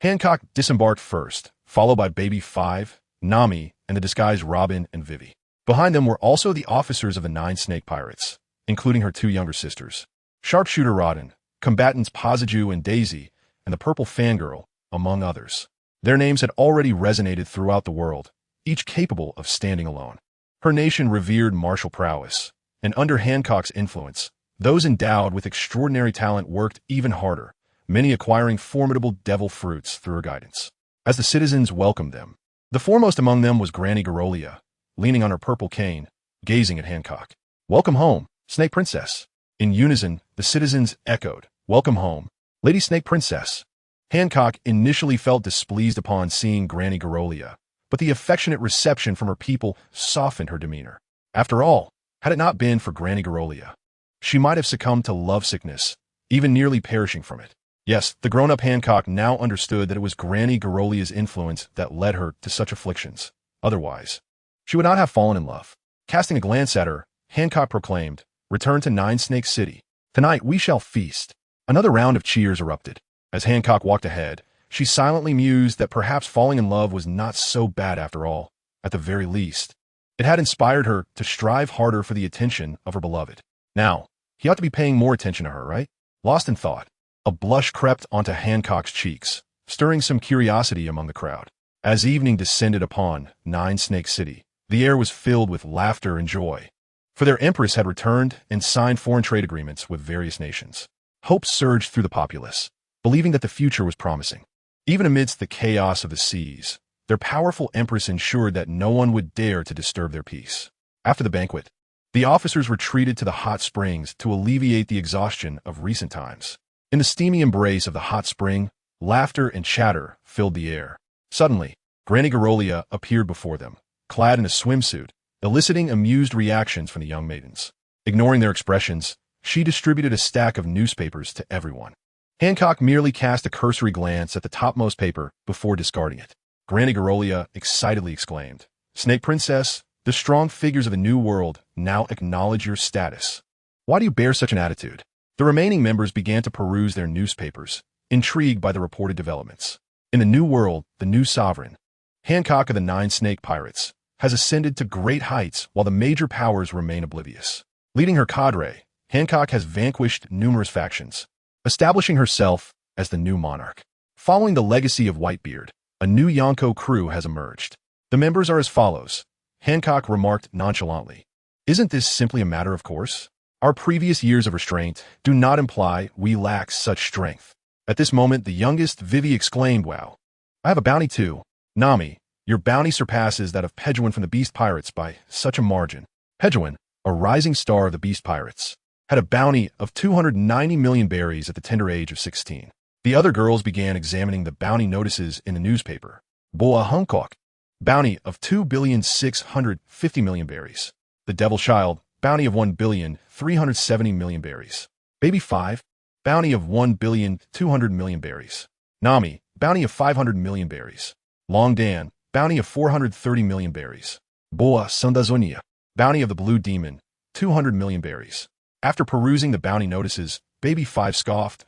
Hancock disembarked first, followed by Baby 5, Nami, and the disguised Robin and Vivi. Behind them were also the officers of the 9 Snake Pirates, including her 2 younger sisters, Sharpshooter Rodin, combatants Pazaju and Daisy, and the Purple Fangirl, among others. Their names had already resonated throughout the world, each capable of standing alone. Her nation revered martial prowess, and under Hancock's influence, those endowed with extraordinary talent worked even harder, many acquiring formidable devil fruits through her guidance. As the citizens welcomed them, the foremost among them was Granny Garolia, leaning on her purple cane, gazing at Hancock. "Welcome home, Snake Princess." In unison, the citizens echoed, "Welcome home, Lady Snake Princess." Hancock initially felt displeased upon seeing Granny Garolia, but the affectionate reception from her people softened her demeanor. After all, had it not been for Granny Garolia, she might have succumbed to lovesickness, even nearly perishing from it. Yes, the grown-up Hancock now understood that it was Granny Garolia's influence that led her to such afflictions. Otherwise, she would not have fallen in love. Casting a glance at her, Hancock proclaimed, "Return to 9 Snake City. Tonight we shall feast." Another round of cheers erupted. As Hancock walked ahead, she silently mused that perhaps falling in love was not so bad after all. At the very least, it had inspired her to strive harder for the attention of her beloved. Now, he ought to be paying more attention to her, right? Lost in thought, a blush crept onto Hancock's cheeks, stirring some curiosity among the crowd. As evening descended upon 9 Snake City, the air was filled with laughter and joy, for their empress had returned and signed foreign trade agreements with various nations. Hope surged through the populace, believing that the future was promising. Even amidst the chaos of the seas, their powerful empress ensured that no one would dare to disturb their peace. After the banquet, the officers retreated to the hot springs to alleviate the exhaustion of recent times. In the steamy embrace of the hot spring, laughter and chatter filled the air. Suddenly, Granny Garolia appeared before them, clad in a swimsuit, eliciting amused reactions from the young maidens. Ignoring their expressions, she distributed a stack of newspapers to everyone. Hancock merely cast a cursory glance at the topmost paper before discarding it. Granny Garolia excitedly exclaimed, "Snake Princess, the strong figures of the New World now acknowledge your status. Why do you bear such an attitude?" The remaining members began to peruse their newspapers, intrigued by the reported developments. In the New World, the new sovereign, Hancock of the 9 Snake Pirates, has ascended to great heights while the major powers remain oblivious. Leading her cadre, Hancock has vanquished numerous factions, establishing herself as the new monarch. Following the legacy of Whitebeard, a new Yonko crew has emerged. The members are as follows. Hancock remarked nonchalantly, "Isn't this simply a matter of course? Our previous years of restraint do not imply we lack such strength." At this moment, the youngest Vivi exclaimed, "Wow, I have a bounty too. Nami, your bounty surpasses that of Pejuan from the Beast Pirates by such a margin." Pejuan, a rising star of the Beast Pirates, had a bounty of 290 million berries at the tender age of 16. The other girls began examining the bounty notices in the newspaper. Boa Hancock, bounty of 2,650 million berries. The Devil Child, bounty of 1,370 million berries. Baby 5, bounty of 1,200 million berries. Nami, bounty of 500 million berries. Long Dan, bounty of 430 million berries. Boa Sandazonia, bounty of the Blue Demon, 200 million berries. After perusing the bounty notices, Baby 5 scoffed,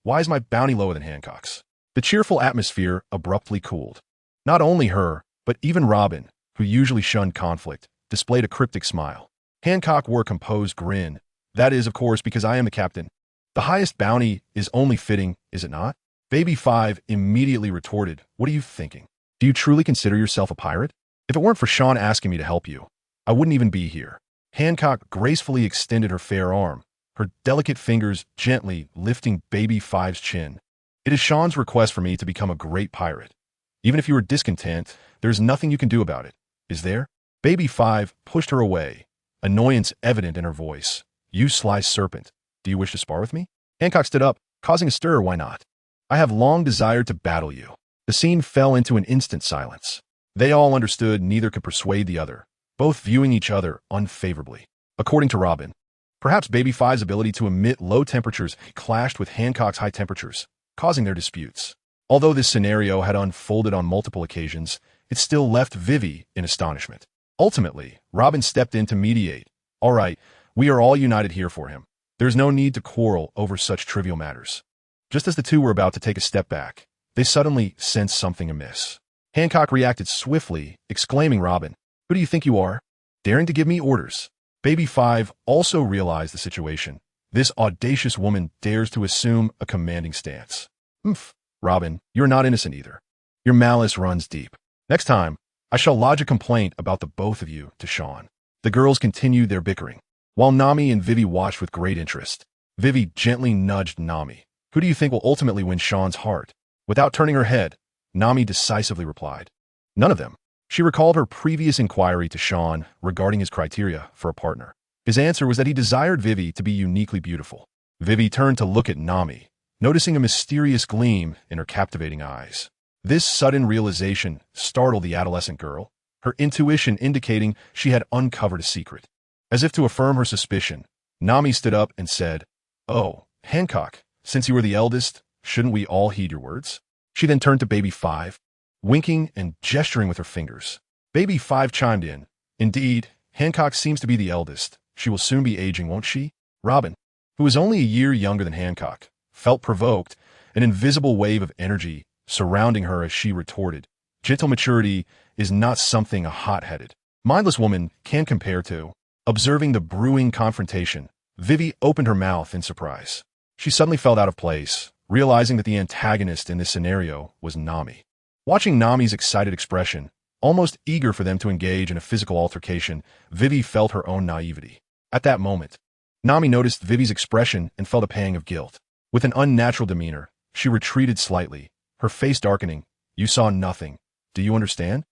"Why is my bounty lower than Hancock's?" The cheerful atmosphere abruptly cooled. Not only her, but even Robin, who usually shunned conflict, displayed a cryptic smile. Hancock wore a composed grin. "That is, of course, because I am the captain. The highest bounty is only fitting, is it not?" Baby 5 immediately retorted, "What are you thinking? Do you truly consider yourself a pirate? If it weren't for Sean asking me to help you, I wouldn't even be here." Hancock gracefully extended her fair arm, her delicate fingers gently lifting Baby 5's chin. It is Sean's request for me to become a great pirate. Even if you are discontent, there is nothing you can do about it, is there? Baby 5 pushed her away, annoyance evident in her voice. You sly serpent, do you wish to spar with me? Hancock stood up, causing a stir. Why not? I have long desired to battle you. The scene fell into an instant silence. They all understood neither could persuade the other, both viewing each other unfavorably. According to Robin, perhaps Baby 5's ability to emit low temperatures clashed with Hancock's high temperatures, causing their disputes. Although this scenario had unfolded on multiple occasions, it still left Vivi in astonishment. Ultimately, Robin stepped in to mediate. All right, we are all united here for him. There's no need to quarrel over such trivial matters. Just as the two were about to take a step back, they suddenly sensed something amiss. Hancock reacted swiftly, exclaiming, Robin, who do you think you are? Daring to give me orders? Baby 5 also realized the situation. This audacious woman dares to assume a commanding stance. Robin, you're not innocent either. Your malice runs deep. Next time, I shall lodge a complaint about the both of you to Sean. The girls continued their bickering, while Nami and Vivi watched with great interest. Vivi gently nudged Nami. Who do you think will ultimately win Sean's heart? Without turning her head, Nami decisively replied, none of them. She recalled her previous inquiry to Sean regarding his criteria for a partner. His answer was that he desired Vivi to be uniquely beautiful. Vivi turned to look at Nami, noticing a mysterious gleam in her captivating eyes. This sudden realization startled the adolescent girl, her intuition indicating she had uncovered a secret. As if to affirm her suspicion, Nami stood up and said, Oh, Hancock, since you are the eldest, shouldn't we all heed your words? She then turned to Baby 5, winking and gesturing with her fingers. Baby 5 chimed in. Indeed, Hancock seems to be the eldest. She will soon be aging, won't she? Robin, who was only a year younger than Hancock, felt provoked, an invisible wave of energy surrounding her as she retorted, gentle maturity is not something a hot-headed, mindless woman can compare to. Observing the brewing confrontation, Vivi opened her mouth in surprise. She suddenly felt out of place, realizing that the antagonist in this scenario was Nami. Watching Nami's excited expression, almost eager for them to engage in a physical altercation, Vivi felt her own naivety. At that moment, Nami noticed Vivi's expression and felt a pang of guilt. With an unnatural demeanor, she retreated slightly, her face darkening. You saw nothing. Do you understand?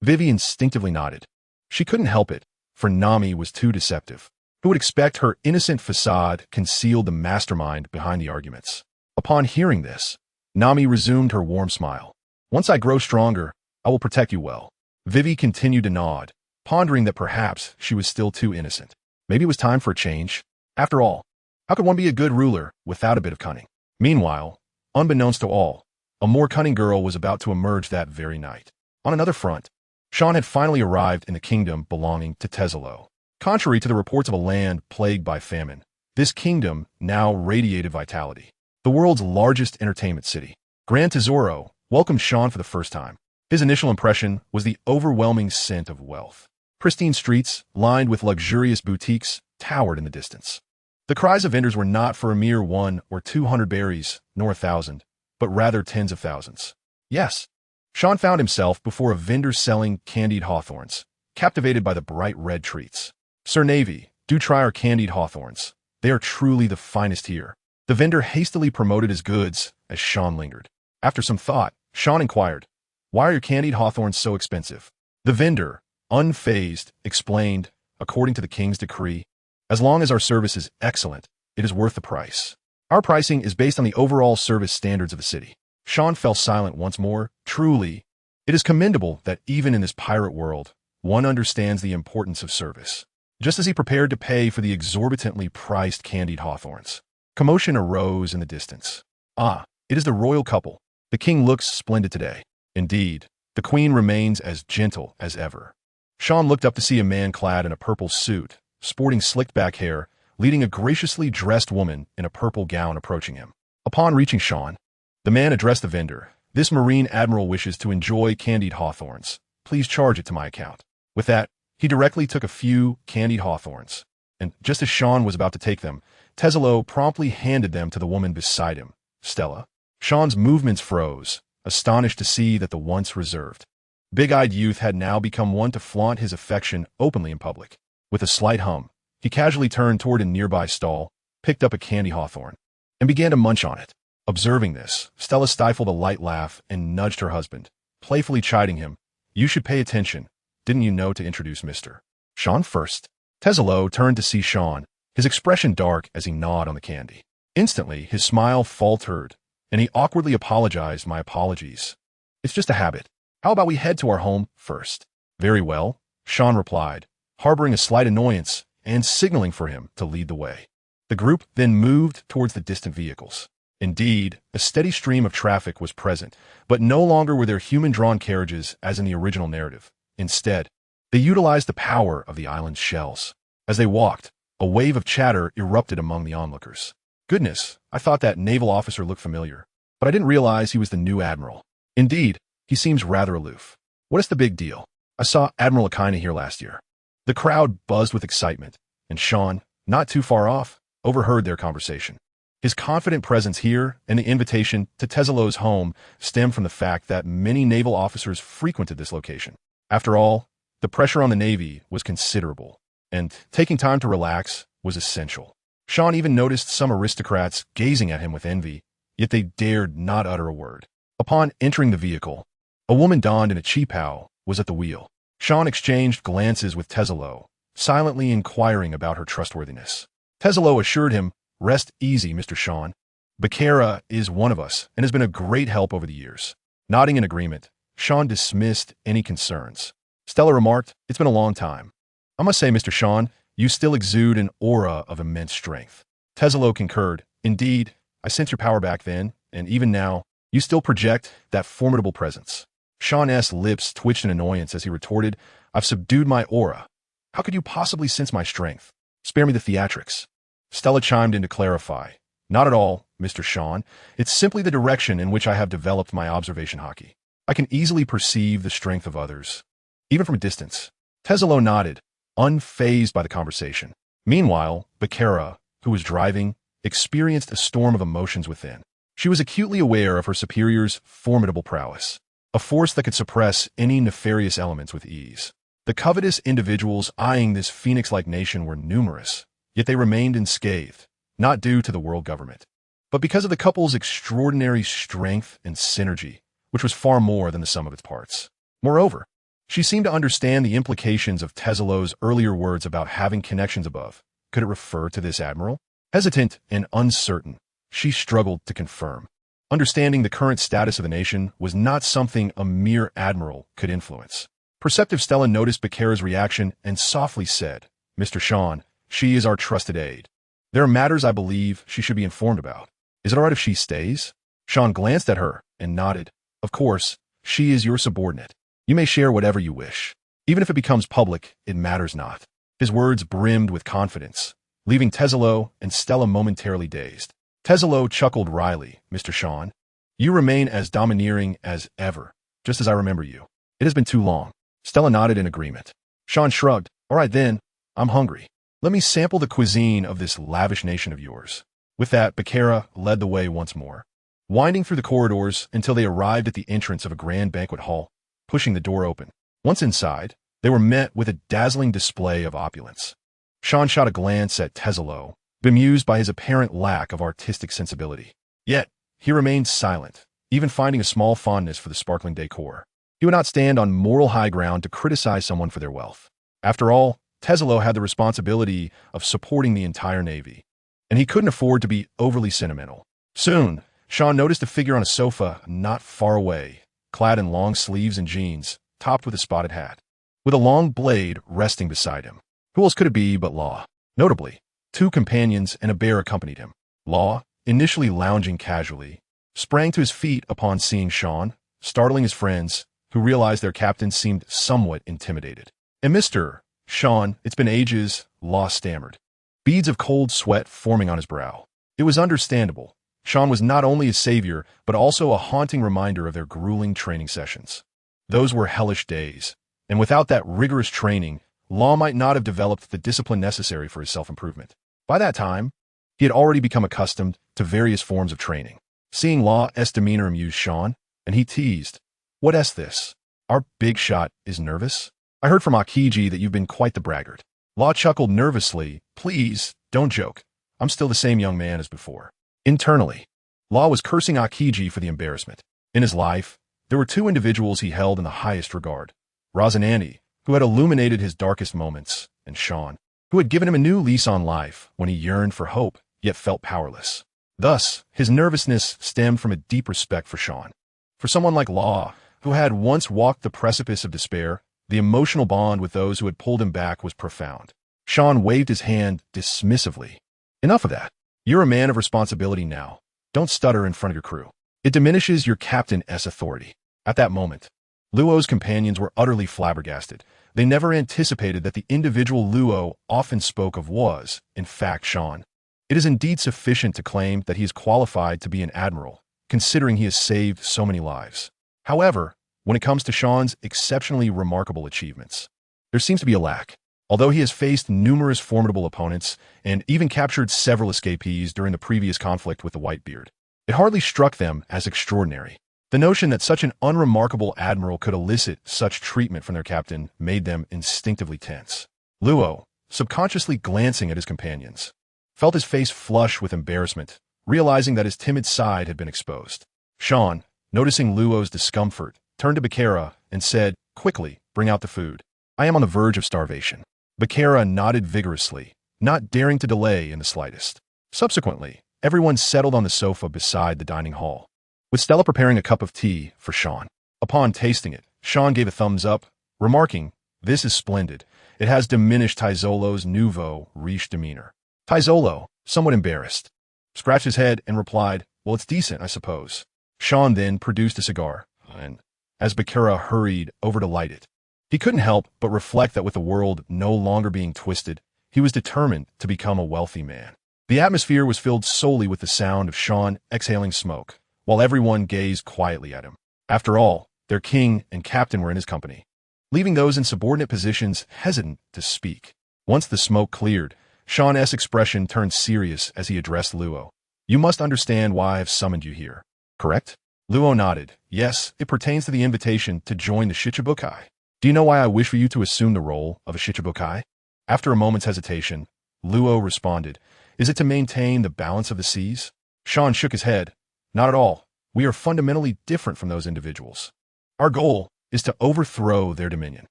Vivi instinctively nodded. She couldn't help it, for Nami was too deceptive. Who would expect her innocent facade concealed the mastermind behind the arguments? Upon hearing this, Nami resumed her warm smile. Once I grow stronger, I will protect you well. Vivi continued to nod, pondering that perhaps she was still too innocent. Maybe it was time for a change. After all, how could one be a good ruler without a bit of cunning? Meanwhile, unbeknownst to all, a more cunning girl was about to emerge that very night. On another front, Sean had finally arrived in the kingdom belonging to Tesalo. Contrary to the reports of a land plagued by famine, this kingdom now radiated vitality. The world's largest entertainment city, Gran Tesoro, welcomed Sean for the first time. His initial impression was the overwhelming scent of wealth. Pristine streets, lined with luxurious boutiques, towered in the distance. The cries of vendors were not for a mere 100 or 200 berries, nor 1,000, but rather tens of thousands. Yes, Sean found himself before a vendor selling candied hawthorns, captivated by the bright red treats. Sir Navy, do try our candied hawthorns. They are truly the finest here. The vendor hastily promoted his goods as Sean lingered. After some thought, Sean inquired, Why are your candied hawthorns so expensive? The vendor, unfazed, explained, according to the king's decree, as long as our service is excellent, it is worth the price. Our pricing is based on the overall service standards of the city. Sean fell silent once more. Truly, it is commendable that even in this pirate world, one understands the importance of service. Just as he prepared to pay for the exorbitantly priced candied hawthorns, commotion arose in the distance. Ah, it is the royal couple. The king looks splendid today. Indeed, the queen remains as gentle as ever. Sean looked up to see a man clad in a purple suit, sporting slicked-back hair, leading a graciously dressed woman in a purple gown approaching him. Upon reaching Sean, the man addressed the vendor. This marine admiral wishes to enjoy candied hawthorns. Please charge it to my account. With that, he directly took a few candied hawthorns, and just as Sean was about to take them, Tesalo promptly handed them to the woman beside him, Stella. Sean's movements froze, astonished to see that the once reserved, big-eyed youth had now become one to flaunt his affection openly in public. With a slight hum, he casually turned toward a nearby stall, picked up a candy hawthorn, and began to munch on it. Observing this, Stella stifled a light laugh and nudged her husband, playfully chiding him. You should pay attention. Didn't you know to introduce Mr. Sean first? Teselo turned to see Sean, his expression dark as he gnawed on the candy. Instantly, his smile faltered, and he awkwardly apologized. My apologies. It's just a habit. How about we head to our home first? Very well, Sean replied, harboring a slight annoyance and signaling for him to lead the way. The group then moved towards the distant vehicles. Indeed, a steady stream of traffic was present, but no longer were there human-drawn carriages as in the original narrative. Instead, they utilized the power of the island's shells. As they walked, a wave of chatter erupted among the onlookers. Goodness, I thought that naval officer looked familiar, but I didn't realize he was the new admiral. Indeed, he seems rather aloof. What is the big deal? I saw Admiral Akina here last year. The crowd buzzed with excitement, and Sean, not too far off, overheard their conversation. His confident presence here and the invitation to Teselo's home stemmed from the fact that many naval officers frequented this location. After all, the pressure on the Navy was considerable, and taking time to relax was essential. Sean even noticed some aristocrats gazing at him with envy, yet they dared not utter a word. Upon entering the vehicle, a woman donned in a cheapao was at the wheel. Sean exchanged glances with Teselo, silently inquiring about her trustworthiness. Teselo assured him, Rest easy, Mr. Sean. Becerra is one of us and has been a great help over the years. Nodding in agreement, Sean dismissed any concerns. Stella remarked, It's been a long time. I must say, Mr. Sean, you still exude an aura of immense strength. Teselo concurred, Indeed, I sensed your power back then, and even now, you still project that formidable presence. Sean's lips twitched in annoyance as he retorted, I've subdued my aura. How could you possibly sense my strength? Spare me the theatrics. Stella chimed in to clarify. Not at all, Mr. Sean. It's simply the direction in which I have developed my observation hockey. I can easily perceive the strength of others, even from a distance. Teselo nodded, unfazed by the conversation. Meanwhile, Becerra, who was driving, experienced a storm of emotions within. She was acutely aware of her superior's formidable prowess, a force that could suppress any nefarious elements with ease. The covetous individuals eyeing this phoenix-like nation were numerous, yet they remained unscathed, not due to the world government, but because of the couple's extraordinary strength and synergy, which was far more than the sum of its parts. Moreover, she seemed to understand the implications of Teselo's earlier words about having connections above. Could it refer to this admiral? Hesitant and uncertain, she struggled to confirm. Understanding the current status of the nation was not something a mere admiral could influence. Perceptive Stella noticed Becerra's reaction and softly said, Mr. Sean, she is our trusted aide. There are matters I believe she should be informed about. Is it all right if she stays? Sean glanced at her and nodded. Of course, she is your subordinate. You may share whatever you wish. Even if it becomes public, it matters not. His words brimmed with confidence, leaving Teselo and Stella momentarily dazed. Teselo chuckled wryly, Mr. Sean. You remain as domineering as ever, just as I remember you. It has been too long. Stella nodded in agreement. Sean shrugged. All right then, I'm hungry. Let me sample the cuisine of this lavish nation of yours. With that, Becerra led the way once more, winding through the corridors until they arrived at the entrance of a grand banquet hall, pushing the door open. Once inside, they were met with a dazzling display of opulence. Sean shot a glance at Teselo, bemused by his apparent lack of artistic sensibility. Yet, he remained silent, even finding a small fondness for the sparkling decor. He would not stand on moral high ground to criticize someone for their wealth. After all, Teselo had the responsibility of supporting the entire Navy, and he couldn't afford to be overly sentimental. Soon, Sean noticed a figure on a sofa not far away, clad in long sleeves and jeans, topped with a spotted hat, with a long blade resting beside him. Who else could it be but Law? Notably, 2 companions and a bear accompanied him. Law, initially lounging casually, sprang to his feet upon seeing Sean, startling his friends, who realized their captain seemed somewhat intimidated. And Mr. Sean, it's been ages, Law stammered, beads of cold sweat forming on his brow. It was understandable. Sean was not only a savior, but also a haunting reminder of their grueling training sessions. Those were hellish days, and without that rigorous training, Law might not have developed the discipline necessary for his self-improvement. By that time, he had already become accustomed to various forms of training. Seeing Law's demeanor amused Sean, and he teased, What is this? Our big shot is nervous? I heard from Akiji that you've been quite the braggart. Law chuckled nervously. Please, don't joke. I'm still the same young man as before. Internally, Law was cursing Akiji for the embarrassment. In his life, there were two individuals he held in the highest regard. Razanani, who had illuminated his darkest moments, and Sean, who had given him a new lease on life when he yearned for hope, yet felt powerless. Thus, his nervousness stemmed from a deep respect for Sean. For someone like Law, who had once walked the precipice of despair, the emotional bond with those who had pulled him back was profound. Sean waved his hand dismissively. Enough of that. You're a man of responsibility now. Don't stutter in front of your crew. It diminishes your captain's authority. At that moment, Luo's companions were utterly flabbergasted. They never anticipated that the individual Luo often spoke of was, in fact, Sean. It is indeed sufficient to claim that he is qualified to be an admiral, considering he has saved so many lives. However, when it comes to Sean's exceptionally remarkable achievements, there seems to be a lack. Although he has faced numerous formidable opponents and even captured several escapees during the previous conflict with the Whitebeard, it hardly struck them as extraordinary. The notion that such an unremarkable admiral could elicit such treatment from their captain made them instinctively tense. Luo, subconsciously glancing at his companions, felt his face flush with embarrassment, realizing that his timid side had been exposed. Sean, noticing Luo's discomfort, turned to Bakera and said, "Quickly, bring out the food. I am on the verge of starvation." Bakera nodded vigorously, not daring to delay in the slightest. Subsequently, everyone settled on the sofa beside the dining hall, with Stella preparing a cup of tea for Sean. Upon tasting it, Sean gave a thumbs up, remarking, "This is splendid. It has diminished Taizolo's nouveau riche demeanor." Taizolo, somewhat embarrassed, scratched his head and replied, "Well, it's decent, I suppose." Sean then produced a cigar, and as Bakera hurried over to light it, he couldn't help but reflect that with the world no longer being twisted, he was determined to become a wealthy man. The atmosphere was filled solely with the sound of Sean exhaling smoke, while everyone gazed quietly at him. After all, their king and captain were in his company, leaving those in subordinate positions hesitant to speak. Once the smoke cleared, Sean's expression turned serious as he addressed Luo. "You must understand why I have summoned you here, correct?" Luo nodded. "Yes, it pertains to the invitation to join the Shichibukai. Do you know why I wish for you to assume the role of a Shichibukai?" After a moment's hesitation, Luo responded, "Is it to maintain the balance of the seas?" Sean shook his head. "Not at all. We are fundamentally different from those individuals. Our goal is to overthrow their dominion.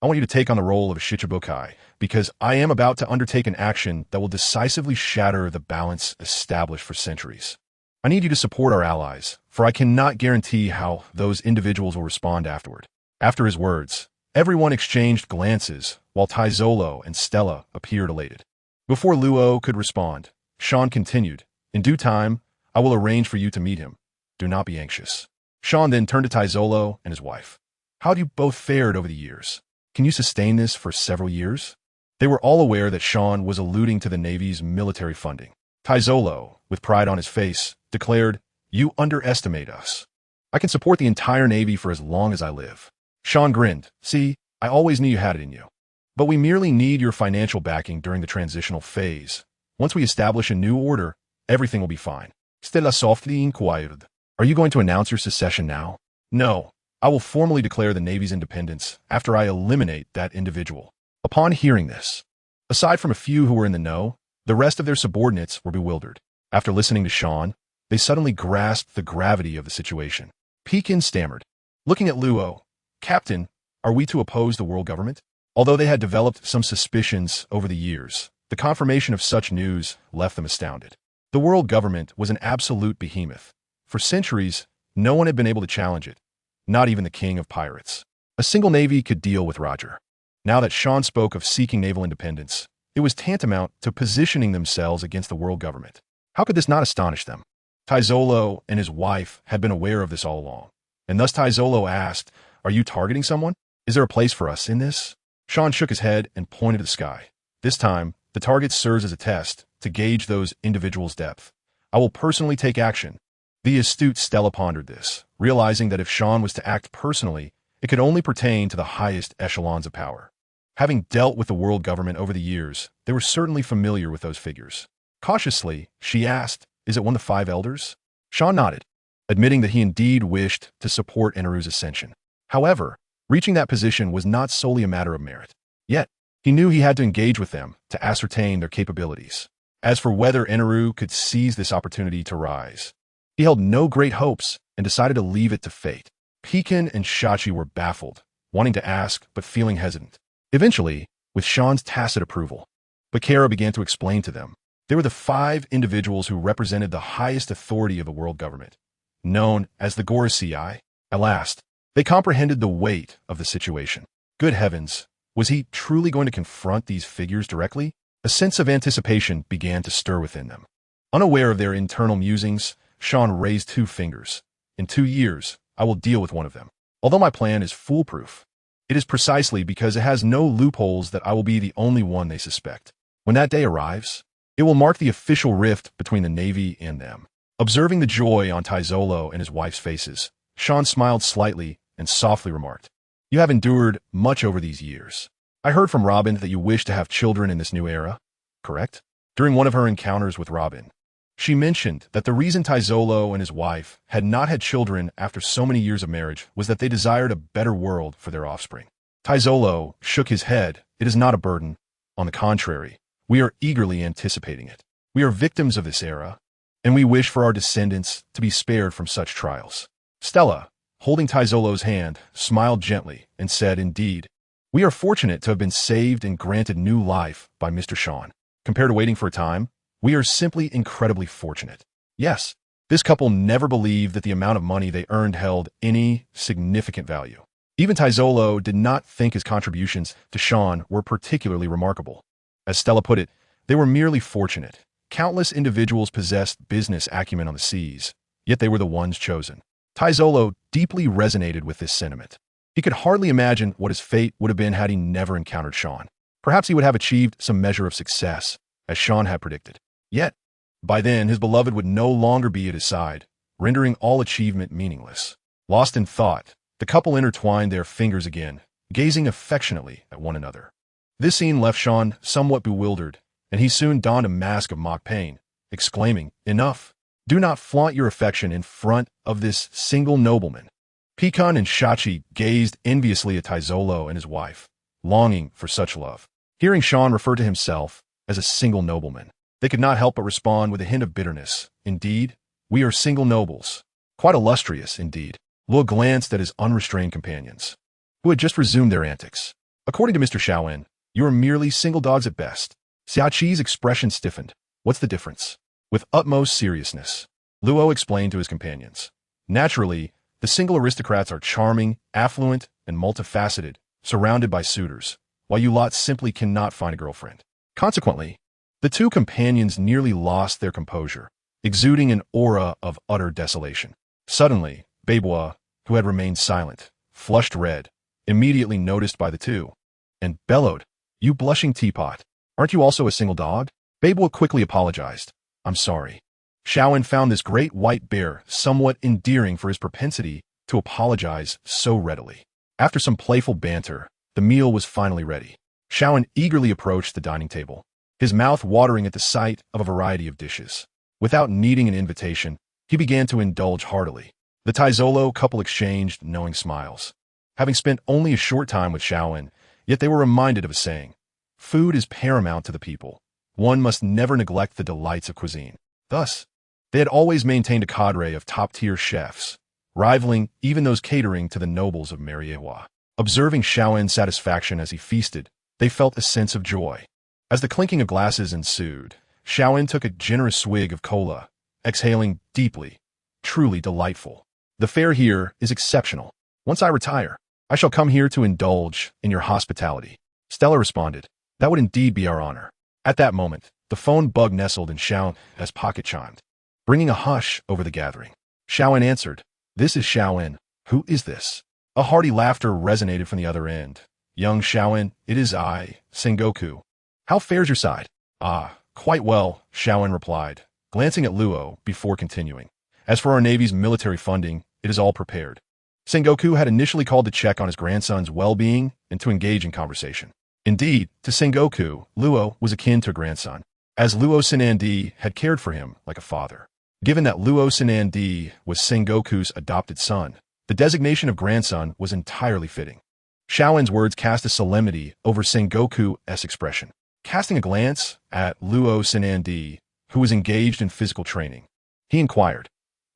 I want you to take on the role of a Shichibukai, because I am about to undertake an action that will decisively shatter the balance established for centuries. I need you to support our allies, for I cannot guarantee how those individuals will respond afterward." After his words, everyone exchanged glances, while Taizolo and Stella appeared elated. Before Luo could respond, Sean continued, "In due time, I will arrange for you to meet him. Do not be anxious." Sean then turned to Taizolo and his wife. "How have you both fared over the years? Can you sustain this for several years?" They were all aware that Sean was alluding to the Navy's military funding. Taizolo, with pride on his face, declared, "You underestimate us. I can support the entire Navy for as long as I live." Sean grinned. "See, I always knew you had it in you. But we merely need your financial backing during the transitional phase. Once we establish a new order, everything will be fine." Stella softly inquired, "Are you going to announce your secession now?" "No. I will formally declare the Navy's independence after I eliminate that individual." Upon hearing this, aside from a few who were in the know, the rest of their subordinates were bewildered. After listening to Sean, they suddenly grasped the gravity of the situation. Pekin stammered, looking at Luo, "Captain, are we to oppose the world government?" Although they had developed some suspicions over the years, the confirmation of such news left them astounded. The world government was an absolute behemoth. For centuries, no one had been able to challenge it, not even the king of pirates. A single navy could deal with Roger. Now that Sean spoke of seeking naval independence, it was tantamount to positioning themselves against the world government. How could this not astonish them? Taizolo and his wife had been aware of this all along, and thus Taizolo asked, "Are you targeting someone? Is there a place for us in this?" Sean shook his head and pointed to the sky. "This time, the target serves as a test to gauge those individuals' depth. I will personally take action." The astute Stella pondered this, realizing that if Sean was to act personally, it could only pertain to the highest echelons of power. Having dealt with the world government over the years, they were certainly familiar with those figures. Cautiously, she asked, "Is it one of the 5 elders?" Sean nodded, admitting that he indeed wished to support Eneru's ascension. However, reaching that position was not solely a matter of merit. Yet, he knew he had to engage with them to ascertain their capabilities. As for whether Eneru could seize this opportunity to rise, He held no great hopes and decided to leave it to fate. Pekin and Shachi were baffled, wanting to ask but feeling hesitant. Eventually, with Sean's tacit approval, Bakara began to explain to them. They were the 5 individuals who represented the highest authority of the world government, known as the Gorasii. At last, they comprehended the weight of the situation. Good heavens, was he truly going to confront these figures directly? A sense of anticipation began to stir within them. Unaware of their internal musings, Sean raised 2 fingers. In 2 years, I will deal with one of them. Although my plan is foolproof, it is precisely because it has no loopholes that I will be the only one they suspect. When that day arrives, it will mark the official rift between the Navy and them. Observing the joy on Taizolo and his wife's faces, Sean smiled slightly and softly remarked, "You have endured much over these years. I heard from Robin that you wish to have children in this new era, correct?" During one of her encounters with Robin, she mentioned that the reason Taizolo and his wife had not had children after so many years of marriage was that they desired a better world for their offspring. Taizolo shook his head. "It is not a burden. On the contrary, we are eagerly anticipating it. We are victims of this era, and we wish for our descendants to be spared from such trials." Stella, holding Taizolo's hand, smiled gently and said, "Indeed, we are fortunate to have been saved and granted new life by Mr. Sean. Compared to waiting for a time, we are simply incredibly fortunate." Yes, this couple never believed that the amount of money they earned held any significant value. Even Taizolo did not think his contributions to Sean were particularly remarkable. As Stella put it, they were merely fortunate. Countless individuals possessed business acumen on the seas, yet they were the ones chosen. Taizolo deeply resonated with this sentiment. He could hardly imagine what his fate would have been had he never encountered Sean. Perhaps he would have achieved some measure of success, as Sean had predicted. Yet, by then, his beloved would no longer be at his side, rendering all achievement meaningless. Lost in thought, the couple intertwined their fingers again, gazing affectionately at one another. This scene left Sean somewhat bewildered, and he soon donned a mask of mock pain, exclaiming, "Enough! Do not flaunt your affection in front of this single nobleman." Pekan and Shachi gazed enviously at Taizolo and his wife, longing for such love. Hearing Sean refer to himself as a single nobleman, they could not help but respond with a hint of bitterness. "Indeed, we are single nobles. Quite illustrious, indeed." Luo glanced at his unrestrained companions, who had just resumed their antics. "According to Mr. Shaowen, you are merely single dogs at best." Xiaqi's expression stiffened. "What's the difference?" With utmost seriousness, Luo explained to his companions. "Naturally, the single aristocrats are charming, affluent, and multifaceted, surrounded by suitors, while you lot simply cannot find a girlfriend." Consequently, the 2 companions nearly lost their composure, exuding an aura of utter desolation. Suddenly, Beibois, who had remained silent, flushed red, immediately noticed by the 2, and bellowed, "You blushing teapot, aren't you also a single dog?" Beibois quickly apologized. "I'm sorry." Shaowen found this great white bear somewhat endearing for his propensity to apologize so readily. After some playful banter, the meal was finally ready. Shaowen eagerly approached the dining table, his mouth watering at the sight of a variety of dishes. Without needing an invitation, he began to indulge heartily. The Taizolo couple exchanged knowing smiles. Having spent only a short time with Shaowen, yet they were reminded of a saying: "Food is paramount to the people. One must never neglect the delights of cuisine." Thus, they had always maintained a cadre of top-tier chefs, rivaling even those catering to the nobles of Meteor. Observing Shaowen's satisfaction as he feasted, they felt a sense of joy. As the clinking of glasses ensued, Shaowen took a generous swig of cola, exhaling deeply. "Truly delightful. The fare here is exceptional. Once I retire, I shall come here to indulge in your hospitality." Stella responded, "That would indeed be our honor." At that moment, the phone bug nestled in Shaowen's pocket chimed, bringing a hush over the gathering. Shaowen answered, "This is Shaowen. Who is this?" A hearty laughter resonated from the other end. "Young Shaowen, it is I, Sengoku. How fares your side?" "Ah, quite well," Shaowen replied, glancing at Luo before continuing. "As for our Navy's military funding, it is all prepared." Sengoku had initially called to check on his grandson's well-being and to engage in conversation. Indeed, to Sengoku, Luo was akin to a grandson, as Luo Senandi had cared for him like a father. Given that Luo Senandi was Sengoku's adopted son, the designation of grandson was entirely fitting. Shaowen's words cast a solemnity over Sengoku's expression. Casting a glance at Luo Senandi, who was engaged in physical training, he inquired,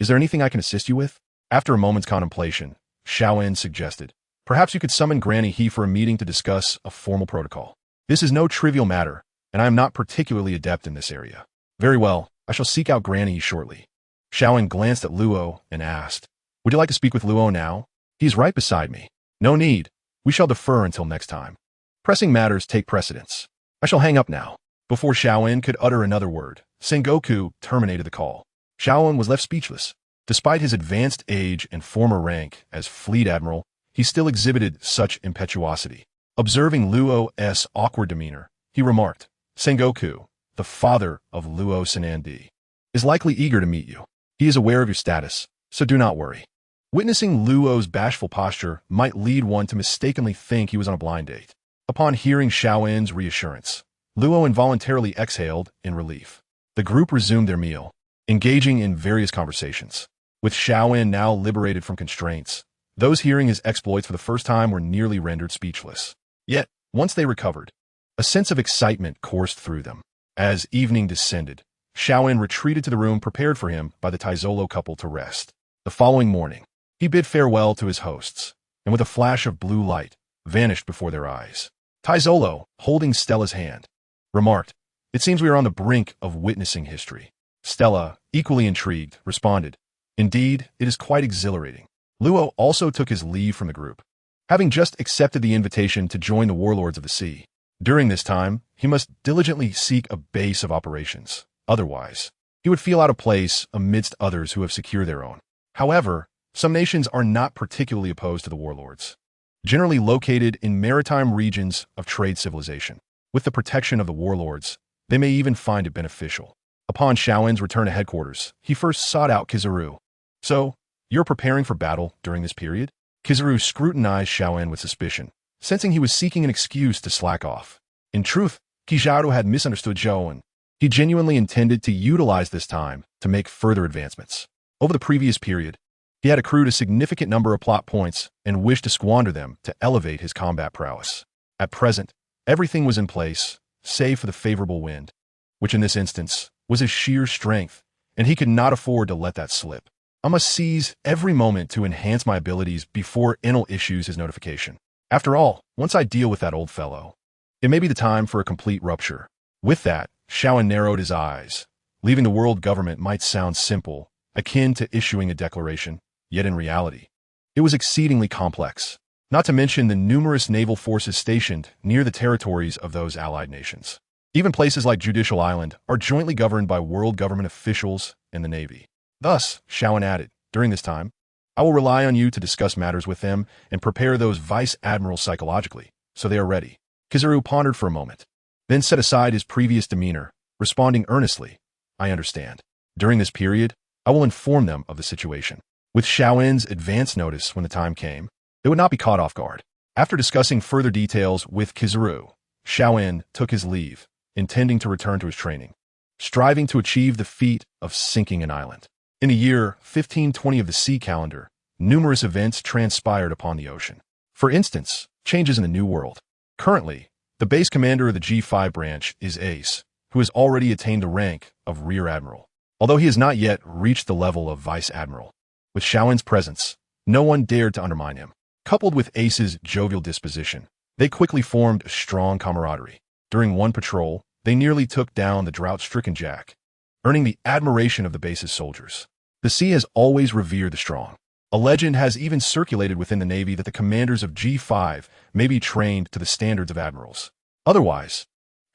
Is there anything I can assist you with? After a moment's contemplation, Xiaoen suggested, perhaps you could summon Granny He for a meeting to discuss a formal protocol. This is no trivial matter, and I am not particularly adept in this area. Very well, I shall seek out Granny He shortly. Xiaoen glanced at Luo and asked, would you like to speak with Luo now? He is right beside me. No need. We shall defer until next time. Pressing matters take precedence. I shall hang up now. Before Xiaoen could utter another word, Sengoku terminated the call. Xiaoen was left speechless. Despite his advanced age and former rank as Fleet Admiral, he still exhibited such impetuosity. Observing Luo's awkward demeanor, he remarked, Sengoku, the father of Luo Sanandi, is likely eager to meet you. He is aware of your status, so do not worry. Witnessing Luo's bashful posture might lead one to mistakenly think he was on a blind date. Upon hearing Xiaoen's reassurance, Luo involuntarily exhaled in relief. The group resumed their meal, engaging in various conversations. With Xiaoen now liberated from constraints, those hearing his exploits for the first time were nearly rendered speechless. Yet, once they recovered, a sense of excitement coursed through them. As evening descended, Xiaoen retreated to the room prepared for him by the Taizolo couple to rest. The following morning, he bid farewell to his hosts, and with a flash of blue light, vanished before their eyes. Taizolo, holding Stella's hand, remarked, it seems we are on the brink of witnessing history. Stella, equally intrigued, responded, indeed, it is quite exhilarating. Luo also took his leave from the group, having just accepted the invitation to join the warlords of the sea. During this time, he must diligently seek a base of operations. Otherwise, he would feel out of place amidst others who have secured their own. However, some nations are not particularly opposed to the warlords, generally located in maritime regions of trade civilization. With the protection of the warlords, they may even find it beneficial. Upon Xiaoen's return to headquarters, he first sought out Kizaru. So, you're preparing for battle during this period? Kizaru scrutinized Xiaoen with suspicion, sensing he was seeking an excuse to slack off. In truth, Kizaru had misunderstood Xiaoen. He genuinely intended to utilize this time to make further advancements. Over the previous period, he had accrued a significant number of plot points and wished to squander them to elevate his combat prowess. At present, everything was in place, save for the favorable wind, which in this instance was his sheer strength, and he could not afford to let that slip. I must seize every moment to enhance my abilities before Enel issues his notification. After all, once I deal with that old fellow, it may be the time for a complete rupture. With that, Xiaoen narrowed his eyes. Leaving the world government might sound simple, akin to issuing a declaration, yet in reality, it was exceedingly complex, not to mention the numerous naval forces stationed near the territories of those allied nations. Even places like Judicial Island are jointly governed by world government officials and the Navy. Thus, Xiaoen added, during this time, I will rely on you to discuss matters with them and prepare those vice admirals psychologically, so they are ready. Kizaru pondered for a moment, then set aside his previous demeanor, responding earnestly, I understand. During this period, I will inform them of the situation. With Xiaoen's advance notice when the time came, they would not be caught off guard. After discussing further details with Kizaru, Xiaoen took his leave, intending to return to his training, striving to achieve the feat of sinking an island. In the year 1520 of the sea calendar, numerous events transpired upon the ocean. For instance, changes in the New World. Currently, the base commander of the G5 branch is Ace, who has already attained the rank of Rear Admiral, although he has not yet reached the level of Vice Admiral. With Xiaoen's presence, no one dared to undermine him. Coupled with Ace's jovial disposition, they quickly formed a strong camaraderie. During one patrol, they nearly took down the drought-stricken Jack, earning the admiration of the base's soldiers. The sea has always revered the strong. A legend has even circulated within the Navy that the commanders of G5 may be trained to the standards of admirals. Otherwise,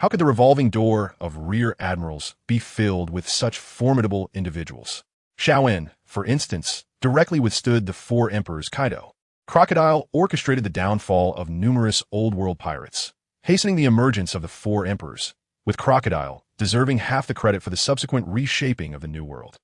how could the revolving door of Rear Admirals be filled with such formidable individuals? Xiaoen, for instance, directly withstood the four emperors Kaido. Crocodile orchestrated the downfall of numerous old-world pirates, hastening the emergence of the four emperors, with Crocodile deserving half the credit for the subsequent reshaping of the New World.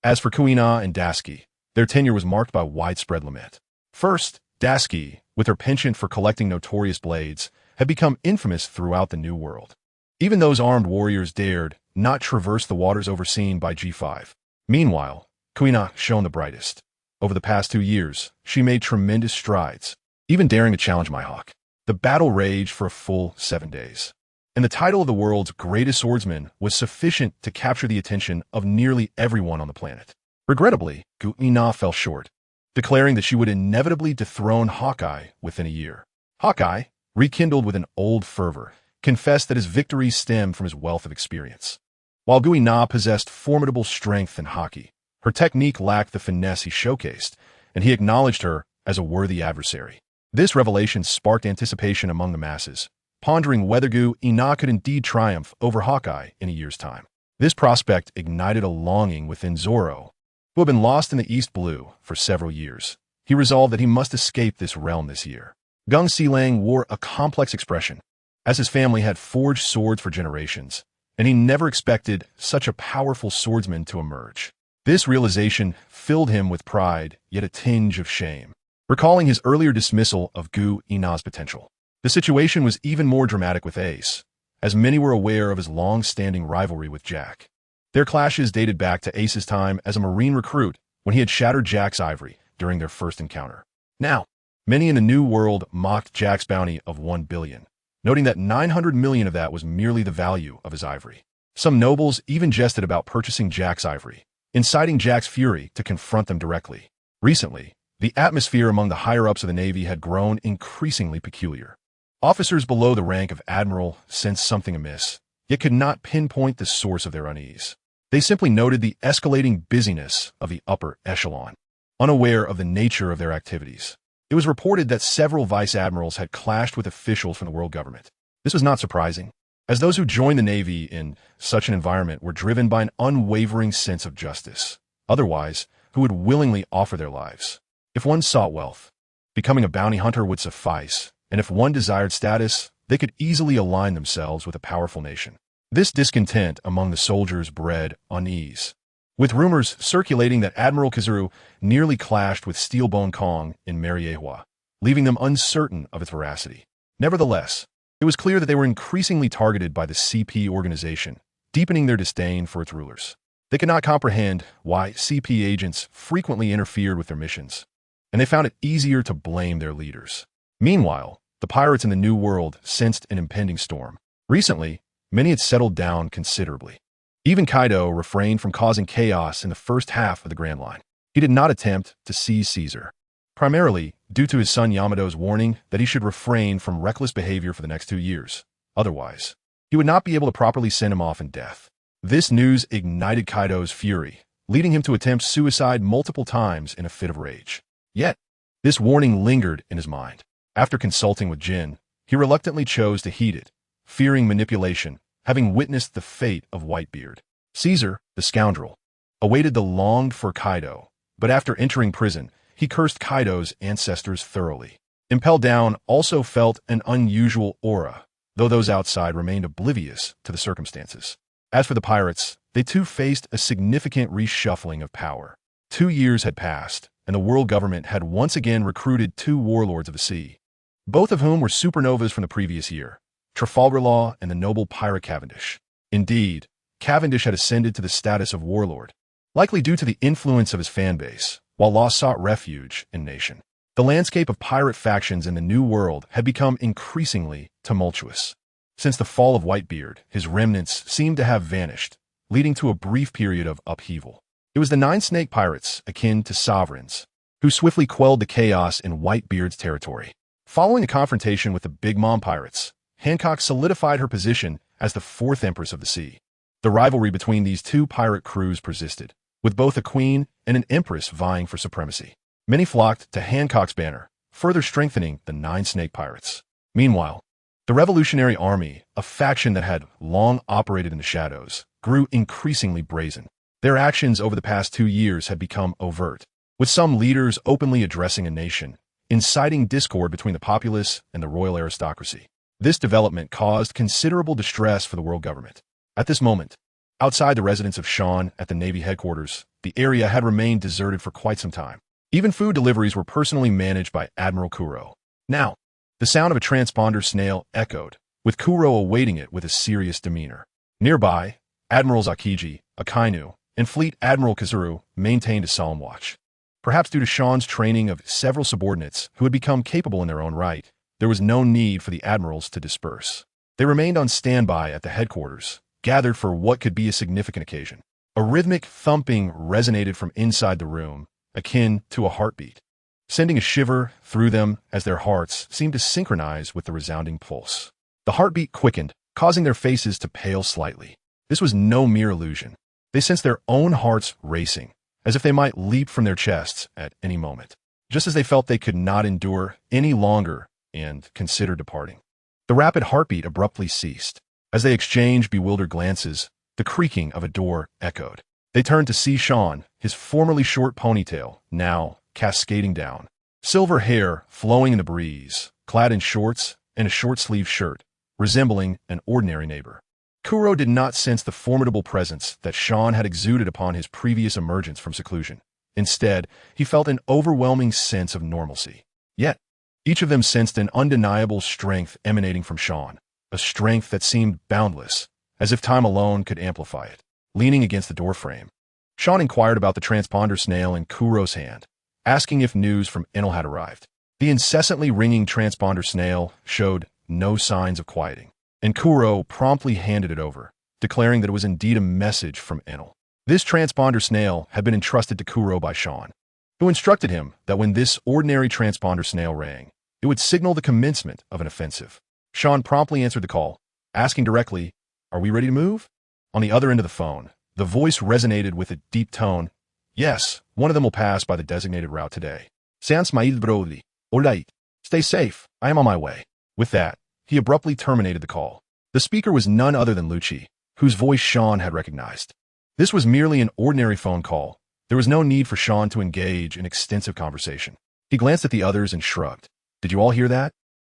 As for Kuina and Dasky, their tenure was marked by widespread lament. First, Dasky, with her penchant for collecting notorious blades, had become infamous throughout the New World. Even those armed warriors dared not traverse the waters overseen by G5. Meanwhile, Kuina shone the brightest. Over the past 2 years, she made tremendous strides, even daring to challenge Mihawk. The battle raged for a full 7 days, and the title of the world's greatest swordsman was sufficient to capture the attention of nearly everyone on the planet. Regrettably, Gu-ina fell short, declaring that she would inevitably dethrone Hawkeye within a year. Hawkeye, rekindled with an old fervor, confessed that his victories stemmed from his wealth of experience. While Gu-ina possessed formidable strength and haki, her technique lacked the finesse he showcased, and he acknowledged her as a worthy adversary. This revelation sparked anticipation among the masses, pondering whether Gu-ina could indeed triumph over Hawkeye in a year's time. This prospect ignited a longing within Zoro, who had been lost in the East Blue for several years. He resolved that he must escape this realm this year. Gung Silang wore a complex expression, as his family had forged swords for generations, and he never expected such a powerful swordsman to emerge. This realization filled him with pride, yet a tinge of shame, recalling his earlier dismissal of Gu-ina's potential. The situation was even more dramatic with Ace, as many were aware of his long-standing rivalry with Jack. Their clashes dated back to Ace's time as a Marine recruit when he had shattered Jack's ivory during their first encounter. Now, many in the New World mocked Jack's bounty of 1 billion, noting that 900 million of that was merely the value of his ivory. Some nobles even jested about purchasing Jack's ivory, inciting Jack's fury to confront them directly. Recently, the atmosphere among the higher-ups of the Navy had grown increasingly peculiar. Officers below the rank of admiral sensed something amiss, yet could not pinpoint the source of their unease. They simply noted the escalating busyness of the upper echelon, unaware of the nature of their activities. It was reported that several vice admirals had clashed with officials from the world government. This was not surprising, as those who joined the Navy in such an environment were driven by an unwavering sense of justice. Otherwise, who would willingly offer their lives? If one sought wealth, becoming a bounty hunter would suffice, and if one desired status, they could easily align themselves with a powerful nation. This discontent among the soldiers bred unease, with rumors circulating that Admiral Kazuru nearly clashed with Steelbone Kong in Mariehua, leaving them uncertain of its veracity. Nevertheless, it was clear that they were increasingly targeted by the CP organization, deepening their disdain for its rulers. They could not comprehend why CP agents frequently interfered with their missions, and they found it easier to blame their leaders. Meanwhile, the pirates in the New World sensed an impending storm. Recently, many had settled down considerably. Even Kaido refrained from causing chaos in the first half of the Grand Line. He did not attempt to seize Caesar, primarily due to his son Yamato's warning that he should refrain from reckless behavior for the next 2 years. Otherwise, he would not be able to properly send him off in death. This news ignited Kaido's fury, leading him to attempt suicide multiple times in a fit of rage. Yet, this warning lingered in his mind. After consulting with Jin, he reluctantly chose to heed it, fearing manipulation, having witnessed the fate of Whitebeard. Caesar, the scoundrel, awaited the longed-for Kaido, but after entering prison, he cursed Kaido's ancestors thoroughly. Impel Down also felt an unusual aura, though those outside remained oblivious to the circumstances. As for the pirates, they too faced a significant reshuffling of power. 2 years had passed, and the world government had once again recruited 2 warlords of the sea, both of whom were supernovas from the previous year, Trafalgar Law and the noble pirate Cavendish. Indeed, Cavendish had ascended to the status of warlord, likely due to the influence of his fanbase, while Law sought refuge in nation. The landscape of pirate factions in the New World had become increasingly tumultuous. Since the fall of Whitebeard, his remnants seemed to have vanished, leading to a brief period of upheaval. It was the 9 snake pirates, akin to sovereigns, who swiftly quelled the chaos in Whitebeard's territory. Following the confrontation with the Big Mom pirates, Hancock solidified her position as the 4th Empress of the Sea. The rivalry between these 2 pirate crews persisted, with both a queen and an empress vying for supremacy. Many flocked to Hancock's banner, further strengthening the 9 snake pirates. Meanwhile, the Revolutionary Army, a faction that had long operated in the shadows, grew increasingly brazen. Their actions over the past 2 years had become overt, with some leaders openly addressing a nation, inciting discord between the populace and the royal aristocracy. This development caused considerable distress for the world government. At this moment, outside the residence of Sean at the Navy headquarters, the area had remained deserted for quite some time. Even food deliveries were personally managed by Admiral Kuro. Now, the sound of a transponder snail echoed, with Kuro awaiting it with a serious demeanor. Nearby, Admirals Akiji, Akainu, and Fleet Admiral Kazuru maintained a solemn watch. Perhaps due to Sean's training of several subordinates who had become capable in their own right, there was no need for the admirals to disperse. They remained on standby at the headquarters, gathered for what could be a significant occasion. A rhythmic thumping resonated from inside the room, akin to a heartbeat, sending a shiver through them as their hearts seemed to synchronize with the resounding pulse. The heartbeat quickened, causing their faces to pale slightly. This was no mere illusion. They sensed their own hearts racing, as if they might leap from their chests at any moment, just as they felt they could not endure any longer and considered departing. The rapid heartbeat abruptly ceased. As they exchanged bewildered glances, the creaking of a door echoed. They turned to see Sean, his formerly short ponytail, now cascading down. Silver hair flowing in the breeze, clad in shorts and a short-sleeved shirt, resembling an ordinary neighbor. Kuro did not sense the formidable presence that Sean had exuded upon his previous emergence from seclusion. Instead, he felt an overwhelming sense of normalcy. Yet, each of them sensed an undeniable strength emanating from Sean, a strength that seemed boundless, as if time alone could amplify it. Leaning against the doorframe, Sean inquired about the transponder snail in Kuro's hand, asking if news from Enel had arrived. The incessantly ringing transponder snail showed no signs of quieting, and Kuro promptly handed it over, declaring that it was indeed a message from Enel. This transponder snail had been entrusted to Kuro by Sean, who instructed him that when this ordinary transponder snail rang, it would signal the commencement of an offensive. Sean promptly answered the call, asking directly, "Are we ready to move?" On the other end of the phone, the voice resonated with a deep tone. "Yes, one of them will pass by the designated route today. Sans mail brody. All right. Stay safe. I am on my way." With that, he abruptly terminated the call. The speaker was none other than Lucci, whose voice Sean had recognized. This was merely an ordinary phone call. There was no need for Sean to engage in extensive conversation. He glanced at the others and shrugged. "Did you all hear that?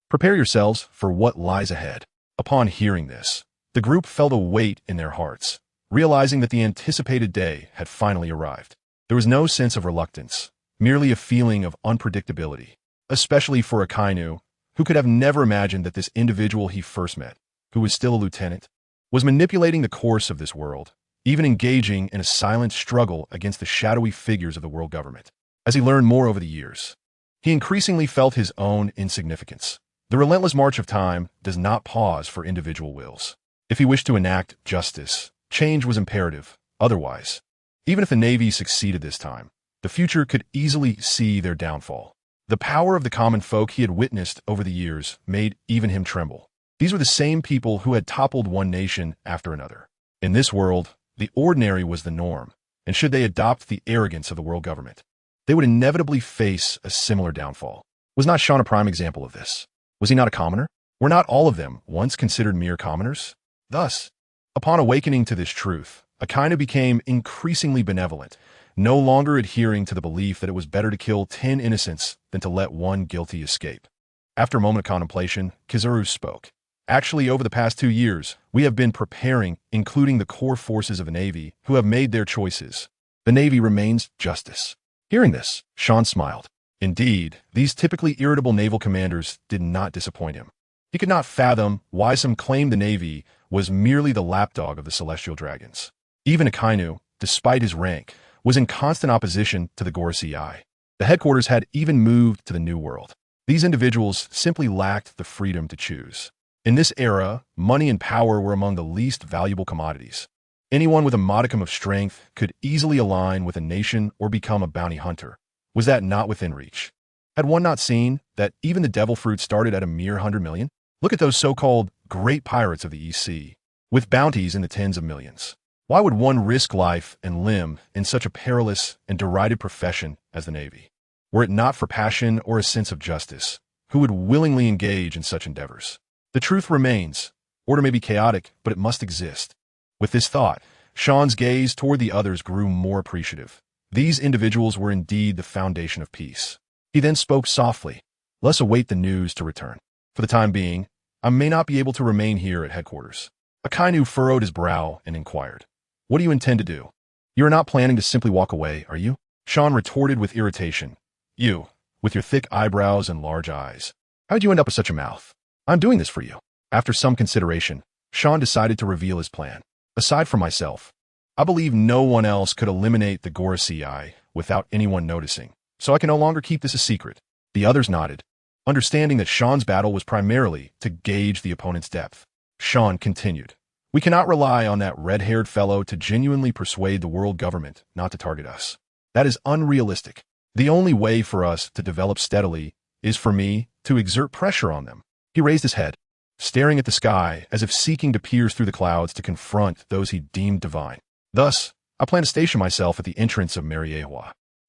Prepare yourselves for what lies ahead." Upon hearing this, the group felt a weight in their hearts, realizing that the anticipated day had finally arrived. There was no sense of reluctance, merely a feeling of unpredictability, especially for Akainu, who could have never imagined that this individual he first met, who was still a lieutenant, was manipulating the course of this world, even engaging in a silent struggle against the shadowy figures of the world government. As he learned more over the years, he increasingly felt his own insignificance. The relentless march of time does not pause for individual wills. If he wished to enact justice, change was imperative. Otherwise, even if the Navy succeeded this time, the future could easily see their downfall. The power of the common folk he had witnessed over the years made even him tremble. These were the same people who had toppled one nation after another. In this world, the ordinary was the norm, and should they adopt the arrogance of the world government, they would inevitably face a similar downfall. Was not Sean a prime example of this? Was he not a commoner? Were not all of them once considered mere commoners? Thus, upon awakening to this truth, Akainu became increasingly benevolent, no longer adhering to the belief that it was better to kill 10 innocents than to let one guilty escape. After a moment of contemplation, Kizaru spoke. "Actually, over the past 2 years, we have been preparing, including the core forces of the Navy, who have made their choices. The Navy remains justice." Hearing this, Sean smiled. Indeed, these typically irritable naval commanders did not disappoint him. He could not fathom why some claimed the Navy was merely the lapdog of the celestial dragons. Even Akainu, despite his rank, was in constant opposition to the Gorosei. The headquarters had even moved to the New World. These individuals simply lacked the freedom to choose. In this era, money and power were among the least valuable commodities. Anyone with a modicum of strength could easily align with a nation or become a bounty hunter. Was that not within reach? Had one not seen that even the devil fruit started at a mere 100 million? Look at those so-called great pirates of the East Sea, with bounties in the tens of millions. Why would one risk life and limb in such a perilous and derided profession as the Navy? Were it not for passion or a sense of justice, who would willingly engage in such endeavors? The truth remains. Order may be chaotic, but it must exist. With this thought, Sean's gaze toward the others grew more appreciative. These individuals were indeed the foundation of peace. He then spoke softly. "Let's await the news to return. For the time being, I may not be able to remain here at headquarters." Akainu furrowed his brow and inquired, "What do you intend to do? You are not planning to simply walk away, are you?" Sean retorted with irritation. "You, with your thick eyebrows and large eyes. How did you end up with such a mouth? I'm doing this for you." After some consideration, Sean decided to reveal his plan. "Aside from myself, I believe no one else could eliminate the Gorosei without anyone noticing, so I can no longer keep this a secret." The others nodded, understanding that Sean's battle was primarily to gauge the opponent's depth. Sean continued, We cannot rely on that red-haired fellow to genuinely persuade the world government not to target us. That is unrealistic. The only way for us to develop steadily is for me to exert pressure on them. He raised his head, staring at the sky as if seeking to pierce through the clouds to confront those he deemed divine. Thus, I plan to station myself at the entrance of Meteor.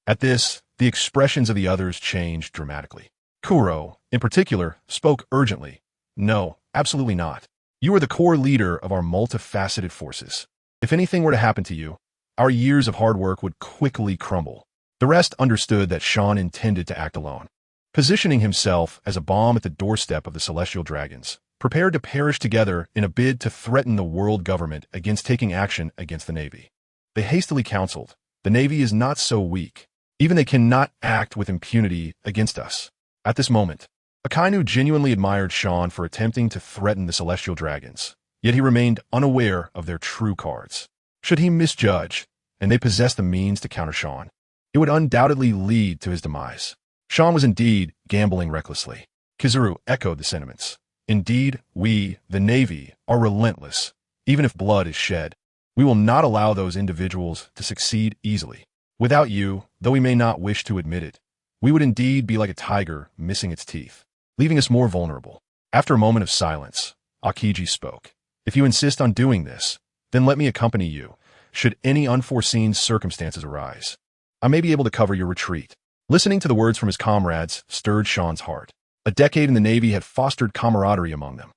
At this, the expressions of the others changed dramatically. Kuro, in particular, spoke urgently. No, absolutely not. You are the core leader of our multifaceted forces. If anything were to happen to you, our years of hard work would quickly crumble. The rest understood that Sean intended to act alone, positioning himself as a bomb at the doorstep of the celestial dragons, prepared to perish together in a bid to threaten the world government against taking action against the Navy. They hastily counseled, the Navy is not so weak. Even they cannot act with impunity against us. At this moment, Akainu genuinely admired Sean for attempting to threaten the celestial dragons, yet he remained unaware of their true cards. Should he misjudge, and they possessed the means to counter Sean, it would undoubtedly lead to his demise. Sean was indeed gambling recklessly. Kizaru echoed the sentiments. Indeed, we, the Navy, are relentless. Even if blood is shed, we will not allow those individuals to succeed easily. Without you, though we may not wish to admit it, we would indeed be like a tiger missing its teeth, leaving us more vulnerable. After a moment of silence, Akiji spoke. If you insist on doing this, then let me accompany you, should any unforeseen circumstances arise. I may be able to cover your retreat. Listening to the words from his comrades stirred Sean's heart. A decade in the Navy had fostered camaraderie among them.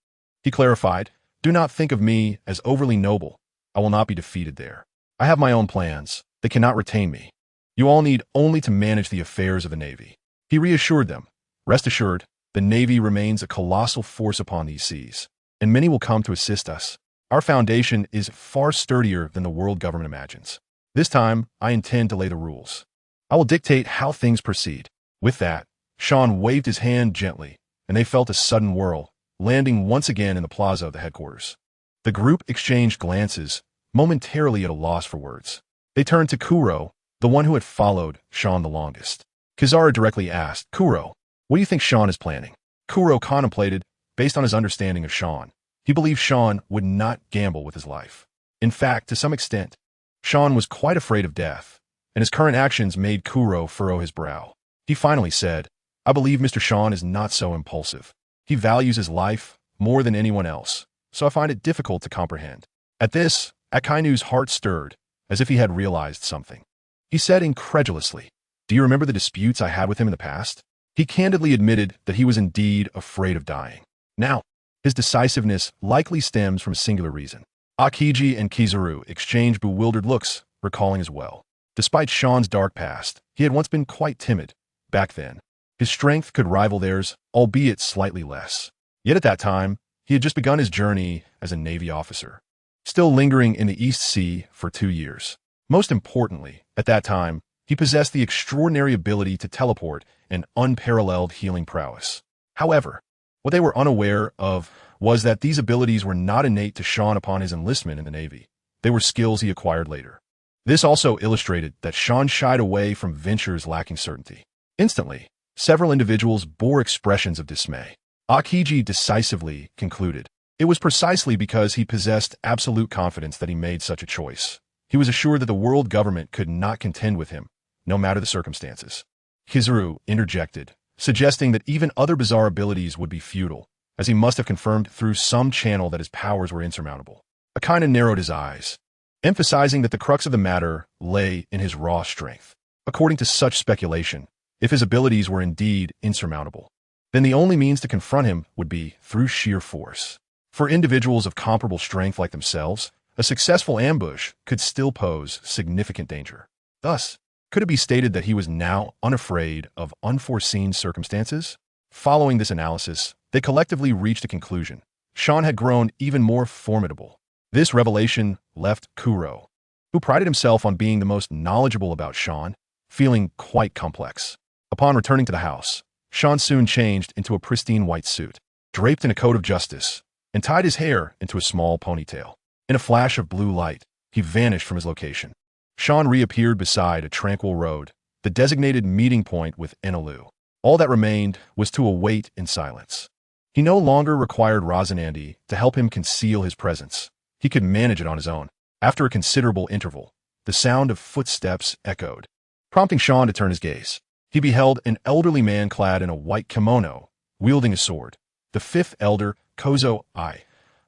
He clarified, do not think of me as overly noble. I will not be defeated there. I have my own plans. They cannot retain me. You all need only to manage the affairs of the Navy. He reassured them. Rest assured, the Navy remains a colossal force upon these seas, and many will come to assist us. Our foundation is far sturdier than the world government imagines. This time, I intend to lay the rules. I will dictate how things proceed. With that, Sean waved his hand gently, and they felt a sudden whirl, landing once again in the plaza of the headquarters. The group exchanged glances, momentarily at a loss for words. They turned to Kuro, the one who had followed Sean the longest. Kizaru directly asked, Kuro, what do you think Sean is planning? Kuro contemplated, based on his understanding of Sean. He believed Sean would not gamble with his life. In fact, to some extent, Sean was quite afraid of death, and his current actions made Kuro furrow his brow. He finally said, I believe Mr. Sean is not so impulsive. He values his life more than anyone else, so I find it difficult to comprehend. At this, Akainu's heart stirred, as if he had realized something. He said incredulously, do you remember the disputes I had with him in the past? He candidly admitted that he was indeed afraid of dying. Now, his decisiveness likely stems from a singular reason. Akiji and Kizaru exchanged bewildered looks, recalling as well. Despite Sean's dark past, he had once been quite timid. Back then, his strength could rival theirs, albeit slightly less. Yet at that time, he had just begun his journey as a Navy officer, still lingering in the East Sea for 2 years. Most importantly, at that time, he possessed the extraordinary ability to teleport and unparalleled healing prowess. However, what they were unaware of was that these abilities were not innate to Sean upon his enlistment in the Navy. They were skills he acquired later. This also illustrated that Sean shied away from ventures lacking certainty. Instantly, several individuals bore expressions of dismay. Akiji decisively concluded. It was precisely because he possessed absolute confidence that he made such a choice. He was assured that the world government could not contend with him, no matter the circumstances. Kizaru interjected, suggesting that even other bizarre abilities would be futile, as he must have confirmed through some channel that his powers were insurmountable. Akainu narrowed his eyes, emphasizing that the crux of the matter lay in his raw strength. According to such speculation, if his abilities were indeed insurmountable, then the only means to confront him would be through sheer force. For individuals of comparable strength like themselves, a successful ambush could still pose significant danger. Thus, could it be stated that he was now unafraid of unforeseen circumstances? Following this analysis, they collectively reached a conclusion. Sean had grown even more formidable. This revelation left Kuro, who prided himself on being the most knowledgeable about Sean, feeling quite complex. Upon returning to the house, Sean soon changed into a pristine white suit, draped in a coat of justice, and tied his hair into a small ponytail. In a flash of blue light, he vanished from his location. Sean reappeared beside a tranquil road, the designated meeting point with Enalu. All that remained was to await in silence. He no longer required Razanandi to help him conceal his presence. he could manage it on his own. After a considerable interval, the sound of footsteps echoed, prompting Sean to turn his gaze. He beheld an elderly man clad in a white kimono, wielding a sword. The fifth elder, Kozo I,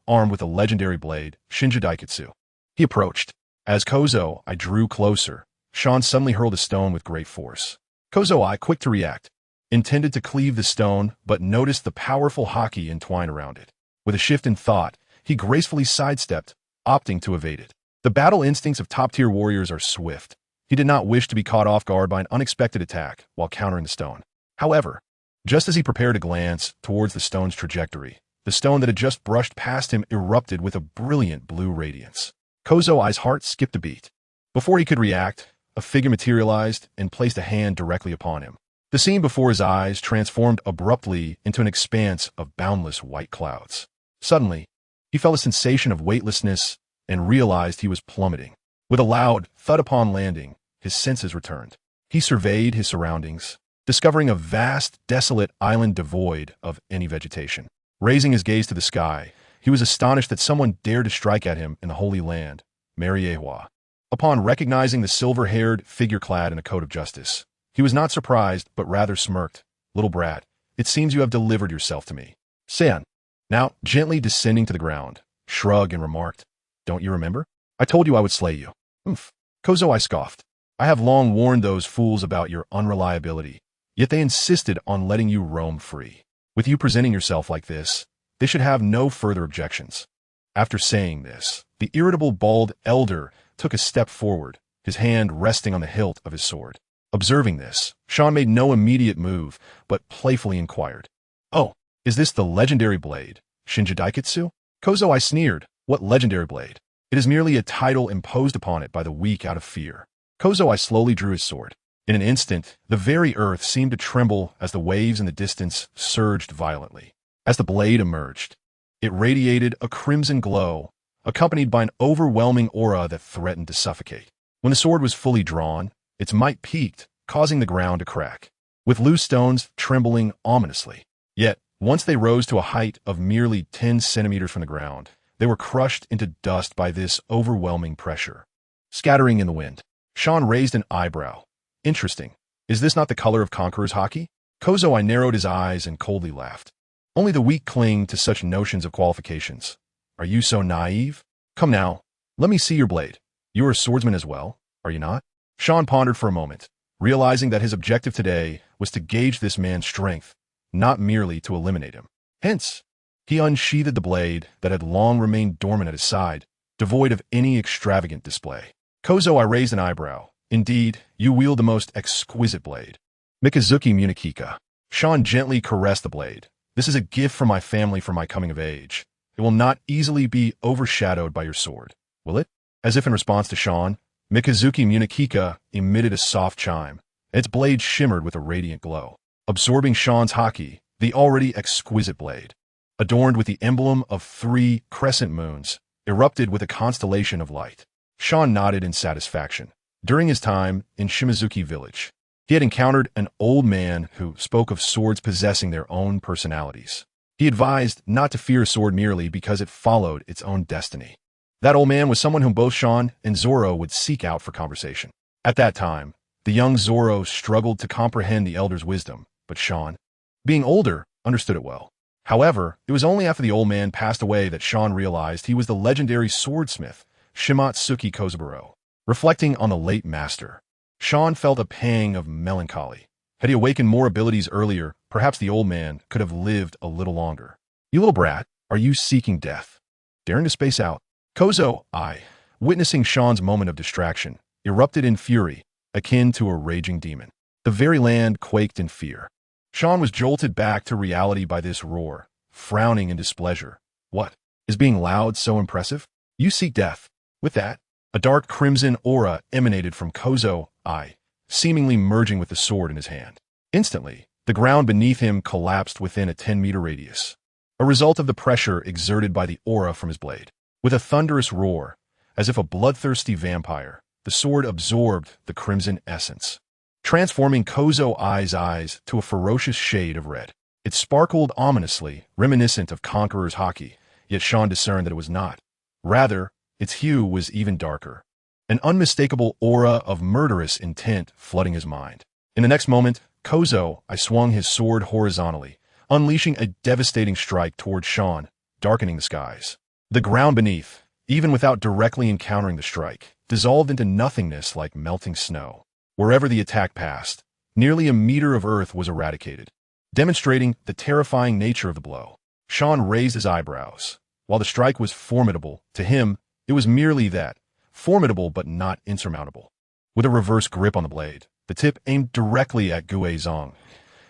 armed with a legendary blade, Shinja Daikatsu. He approached. As Kozo I drew closer, Sean suddenly hurled a stone with great force. Kozo I, quick to react, intended to cleave the stone, but noticed the powerful haki entwined around it. With a shift in thought, he gracefully sidestepped, opting to evade it. The battle instincts of top-tier warriors are swift. He did not wish to be caught off guard by an unexpected attack while countering the stone. However, just as he prepared to glance towards the stone's trajectory, the stone that had just brushed past him erupted with a brilliant blue radiance. Kozo I's heart skipped a beat. Before he could react, a figure materialized and placed a hand directly upon him. The scene before his eyes transformed abruptly into an expanse of boundless white clouds. Suddenly, he felt a sensation of weightlessness and realized he was plummeting. With a loud thud upon landing, his senses returned. He surveyed his surroundings, discovering a vast, desolate island devoid of any vegetation. Raising his gaze to the sky, he was astonished that someone dared to strike at him in the Holy Land, Meteor. Upon recognizing the silver-haired figure clad in a coat of justice, he was not surprised, but rather smirked. "Little brat, it seems you have delivered yourself to me." San, now gently descending to the ground, shrugged and remarked, "Don't you remember? I told you I would slay you." "Oomph." Kozo I scoffed. "I have long warned those fools about your unreliability, yet they insisted on letting you roam free. With you presenting yourself like this, they should have no further objections." After saying this, the irritable bald elder took a step forward, his hand resting on the hilt of his sword. Observing this, Sean made no immediate move, but playfully inquired, "Oh, is this the legendary blade, Shinja Daikatsu?" Kozo I sneered. "What legendary blade? It is merely a title imposed upon it by the weak out of fear." Kozo I slowly drew his sword. In an instant, the very earth seemed to tremble as the waves in the distance surged violently. As the blade emerged, it radiated a crimson glow, accompanied by an overwhelming aura that threatened to suffocate. When the sword was fully drawn, its might peaked, causing the ground to crack, with loose stones trembling ominously. Yet, once they rose to a height of merely 10 centimeters from the ground, they were crushed into dust by this overwhelming pressure. Scattering in the wind, Sean raised an eyebrow. "Interesting. Is this not the color of Conqueror's haki?" Kozo I narrowed his eyes and coldly laughed. "Only the weak cling to such notions of qualifications. Are you so naive? Come now, let me see your blade. You are a swordsman as well, are you not?" Sean pondered for a moment, realizing that his objective today was to gauge this man's strength, not merely to eliminate him. Hence, he unsheathed the blade that had long remained dormant at his side, devoid of any extravagant display. Kozo I raised an eyebrow. "Indeed, you wield the most exquisite blade. Mikazuki Munikika." Sean gently caressed the blade. "This is a gift from my family for my coming of age. It will not easily be overshadowed by your sword, will it?" As if in response to Sean, Mikazuki Munikika emitted a soft chime. Its blade shimmered with a radiant glow, absorbing Sean's haki, the already exquisite blade. Adorned with the emblem of 3 crescent moons, erupted with a constellation of light. Sean nodded in satisfaction. During his time in Shimizuki village, he had encountered an old man who spoke of swords possessing their own personalities. He advised not to fear a sword merely because it followed its own destiny. That old man was someone whom both Sean and Zoro would seek out for conversation. At that time, the young Zoro struggled to comprehend the elder's wisdom, but Sean, being older, understood it well. However, it was only after the old man passed away that Sean realized he was the legendary swordsmith, Shimatsuki Kozaburo. Reflecting on the late master, Sean felt a pang of melancholy. Had he awakened more abilities earlier, perhaps the old man could have lived a little longer. "You little brat, are you seeking death? Daring to space out?" Kozo I, witnessing Sean's moment of distraction, erupted in fury, akin to a raging demon. The very land quaked in fear. Sean was jolted back to reality by this roar, frowning in displeasure. "What? Is being loud so impressive? You seek death." With that, a dark crimson aura emanated from Kozo I, seemingly merging with the sword in his hand. Instantly, the ground beneath him collapsed within a 10-meter radius, a result of the pressure exerted by the aura from his blade. With a thunderous roar, as if a bloodthirsty vampire, the sword absorbed the crimson essence, transforming Kozo I's eyes to a ferocious shade of red. It sparkled ominously, reminiscent of Conqueror's haki, yet Sean discerned that it was not. Rather, its hue was even darker. An unmistakable aura of murderous intent flooding his mind. In the next moment, Kozo, I swung his sword horizontally, unleashing a devastating strike toward Sean, darkening the skies. The ground beneath, even without directly encountering the strike, dissolved into nothingness like melting snow. Wherever the attack passed, nearly a meter of earth was eradicated, demonstrating the terrifying nature of the blow. Sean raised his eyebrows. While the strike was formidable, to him, it was merely that, formidable but not insurmountable. With a reverse grip on the blade, the tip aimed directly at Gue Zong.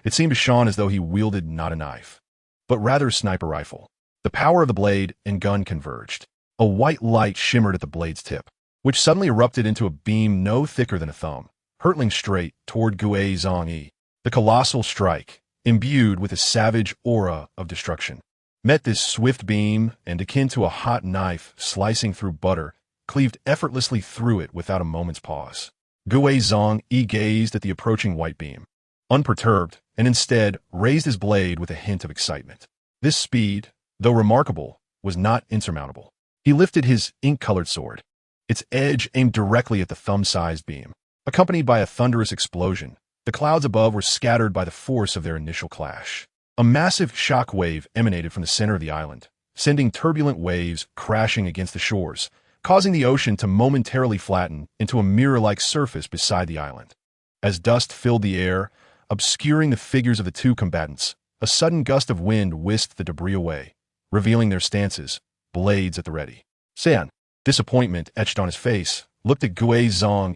It seemed to Sean as though he wielded not a knife, but rather a sniper rifle. The power of the blade and gun converged. A white light shimmered at the blade's tip, which suddenly erupted into a beam no thicker than a thumb, hurtling straight toward Gue Zong. The colossal strike, imbued with a savage aura of destruction, met this swift beam and, akin to a hot knife slicing through butter, cleaved effortlessly through it without a moment's pause. Gue Zong gazed at the approaching white beam, unperturbed, and instead raised his blade with a hint of excitement. This speed, though remarkable, was not insurmountable. He lifted his ink-colored sword, its edge aimed directly at the thumb-sized beam. Accompanied by a thunderous explosion, the clouds above were scattered by the force of their initial clash. A massive shock wave emanated from the center of the island, sending turbulent waves crashing against the shores, causing the ocean to momentarily flatten into a mirror-like surface beside the island. As dust filled the air, obscuring the figures of the two combatants, a sudden gust of wind whisked the debris away, revealing their stances, blades at the ready. San, disappointment etched on his face, looked at Gue Zong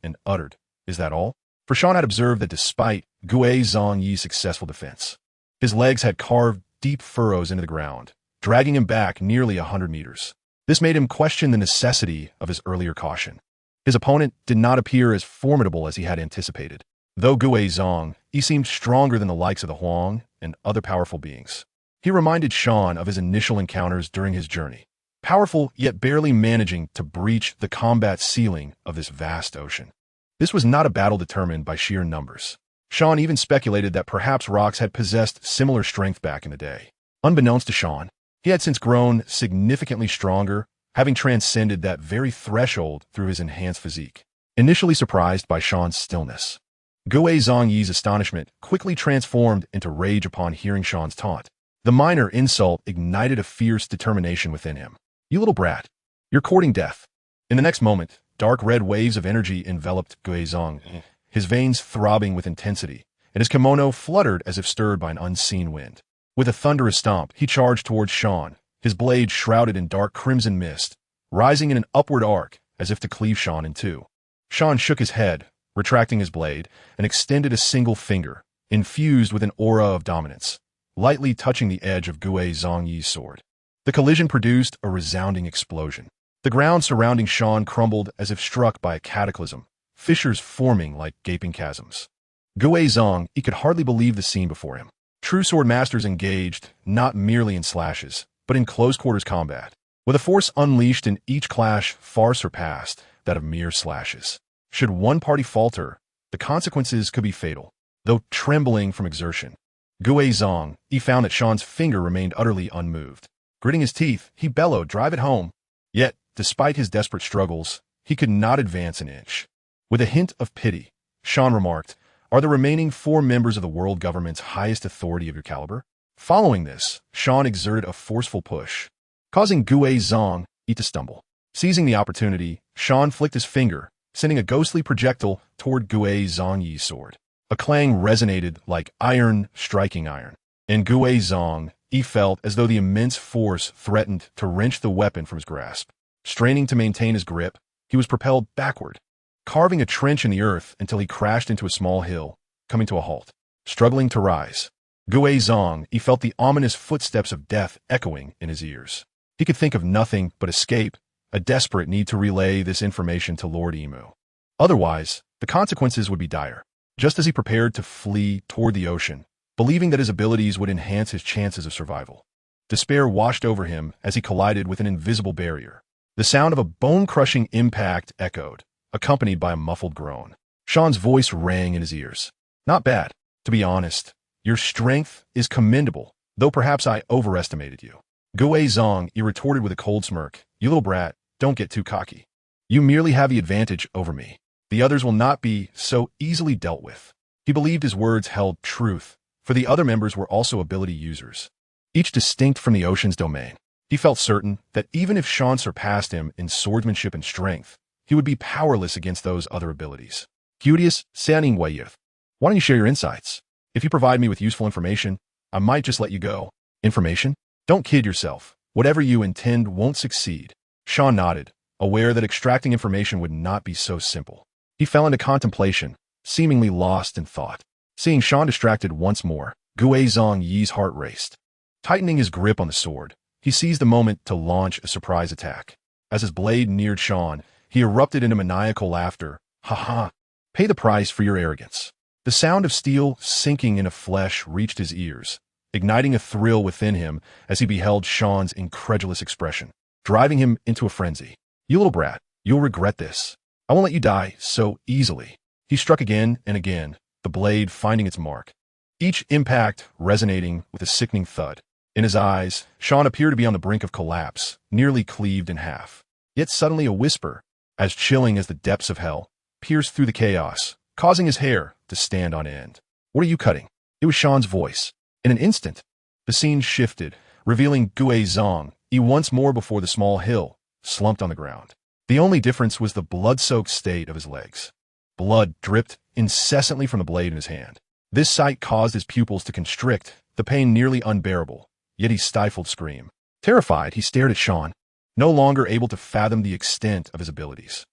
and uttered, "Is that all?" For Sean had observed that despite Gue Zong's successful defense, his legs had carved deep furrows into the ground, dragging him back nearly 100 meters. This made him question the necessity of his earlier caution. His opponent did not appear as formidable as he had anticipated. Though Gue Zong seemed stronger than the likes of the Huang and other powerful beings, he reminded Sean of his initial encounters during his journey. Powerful, yet barely managing to breach the combat ceiling of this vast ocean. This was not a battle determined by sheer numbers. Sean even speculated that perhaps Rox had possessed similar strength back in the day. Unbeknownst to Sean, he had since grown significantly stronger, having transcended that very threshold through his enhanced physique. Initially surprised by Sean's stillness, Gue Zong's astonishment quickly transformed into rage upon hearing Sean's taunt. The minor insult ignited a fierce determination within him. "You little brat, you're courting death." In the next moment, dark red waves of energy enveloped Gue Zong, his veins throbbing with intensity, and his kimono fluttered as if stirred by an unseen wind. With a thunderous stomp, he charged towards Sean, his blade shrouded in dark crimson mist, rising in an upward arc as if to cleave Sean in two. Sean shook his head, retracting his blade, and extended a single finger, infused with an aura of dominance, lightly touching the edge of Gue Zong's sword. The collision produced a resounding explosion. The ground surrounding Sean crumbled as if struck by a cataclysm, fissures forming like gaping chasms. Gue Zong could hardly believe the scene before him. True sword masters engaged not merely in slashes, but in close-quarters combat, with a force unleashed in each clash far surpassed that of mere slashes. Should one party falter, the consequences could be fatal. Though trembling from exertion, Gue Zong found that Sean's finger remained utterly unmoved. Gritting his teeth, he bellowed, "Drive it home." Yet, despite his desperate struggles, he could not advance an inch. With a hint of pity, Sean remarked, "Are the remaining 4 members of the world government's highest authority of your caliber?" Following this, Sean exerted a forceful push, causing Gue Zong to stumble. Seizing the opportunity, Sean flicked his finger, sending a ghostly projectile toward Gue Zong's sword. A clang resonated like iron striking iron, and Gue Zong felt as though the immense force threatened to wrench the weapon from his grasp. Straining to maintain his grip, he was propelled backward, carving a trench in the earth until he crashed into a small hill, coming to a halt. Struggling to rise, Gue Zong felt the ominous footsteps of death echoing in his ears. He could think of nothing but escape, a desperate need to relay this information to Lord Emu. Otherwise, the consequences would be dire. Just as he prepared to flee toward the ocean, believing that his abilities would enhance his chances of survival, despair washed over him as he collided with an invisible barrier. The sound of a bone-crushing impact echoed, accompanied by a muffled groan. Sean's voice rang in his ears. "Not bad, to be honest. Your strength is commendable, though perhaps I overestimated you." Gui Zong, he retorted with a cold smirk. You little brat, don't get too cocky. You merely have the advantage over me. The others will not be so easily dealt with. He believed his words held truth, for the other members were also ability users, each distinct from the ocean's domain. He felt certain that even if Sean surpassed him in swordsmanship and strength, he would be powerless against those other abilities. Cutius, Saning Wayeth, why don't you share your insights? If you provide me with useful information, I might just let you go. Information? Don't kid yourself. Whatever you intend won't succeed. Sean nodded, aware that extracting information would not be so simple. He fell into contemplation, seemingly lost in thought. Seeing Sean distracted once more, Gui Zong Yi's heart raced. Tightening his grip on the sword, he seized the moment to launch a surprise attack. As his blade neared Sean, he erupted into maniacal laughter. Ha ha! Pay the price for your arrogance. The sound of steel sinking into flesh reached his ears, igniting a thrill within him as he beheld Sean's incredulous expression, driving him into a frenzy. You little brat, you'll regret this. I won't let you die so easily. He struck again and again, the blade finding its mark, each impact resonating with a sickening thud. In his eyes, Sean appeared to be on the brink of collapse, nearly cleaved in half. Yet suddenly a whisper, as chilling as the depths of hell, pierced through the chaos, causing his hair to stand on end. What are you cutting? It was Sean's voice. In an instant, the scene shifted, revealing Gui Zong, once more before the small hill, slumped on the ground. The only difference was the blood-soaked state of his legs. Blood dripped incessantly from the blade in his hand. This sight caused his pupils to constrict, the pain nearly unbearable, yet he stifled scream. Terrified, he stared at Sean, no longer able to fathom the extent of his abilities.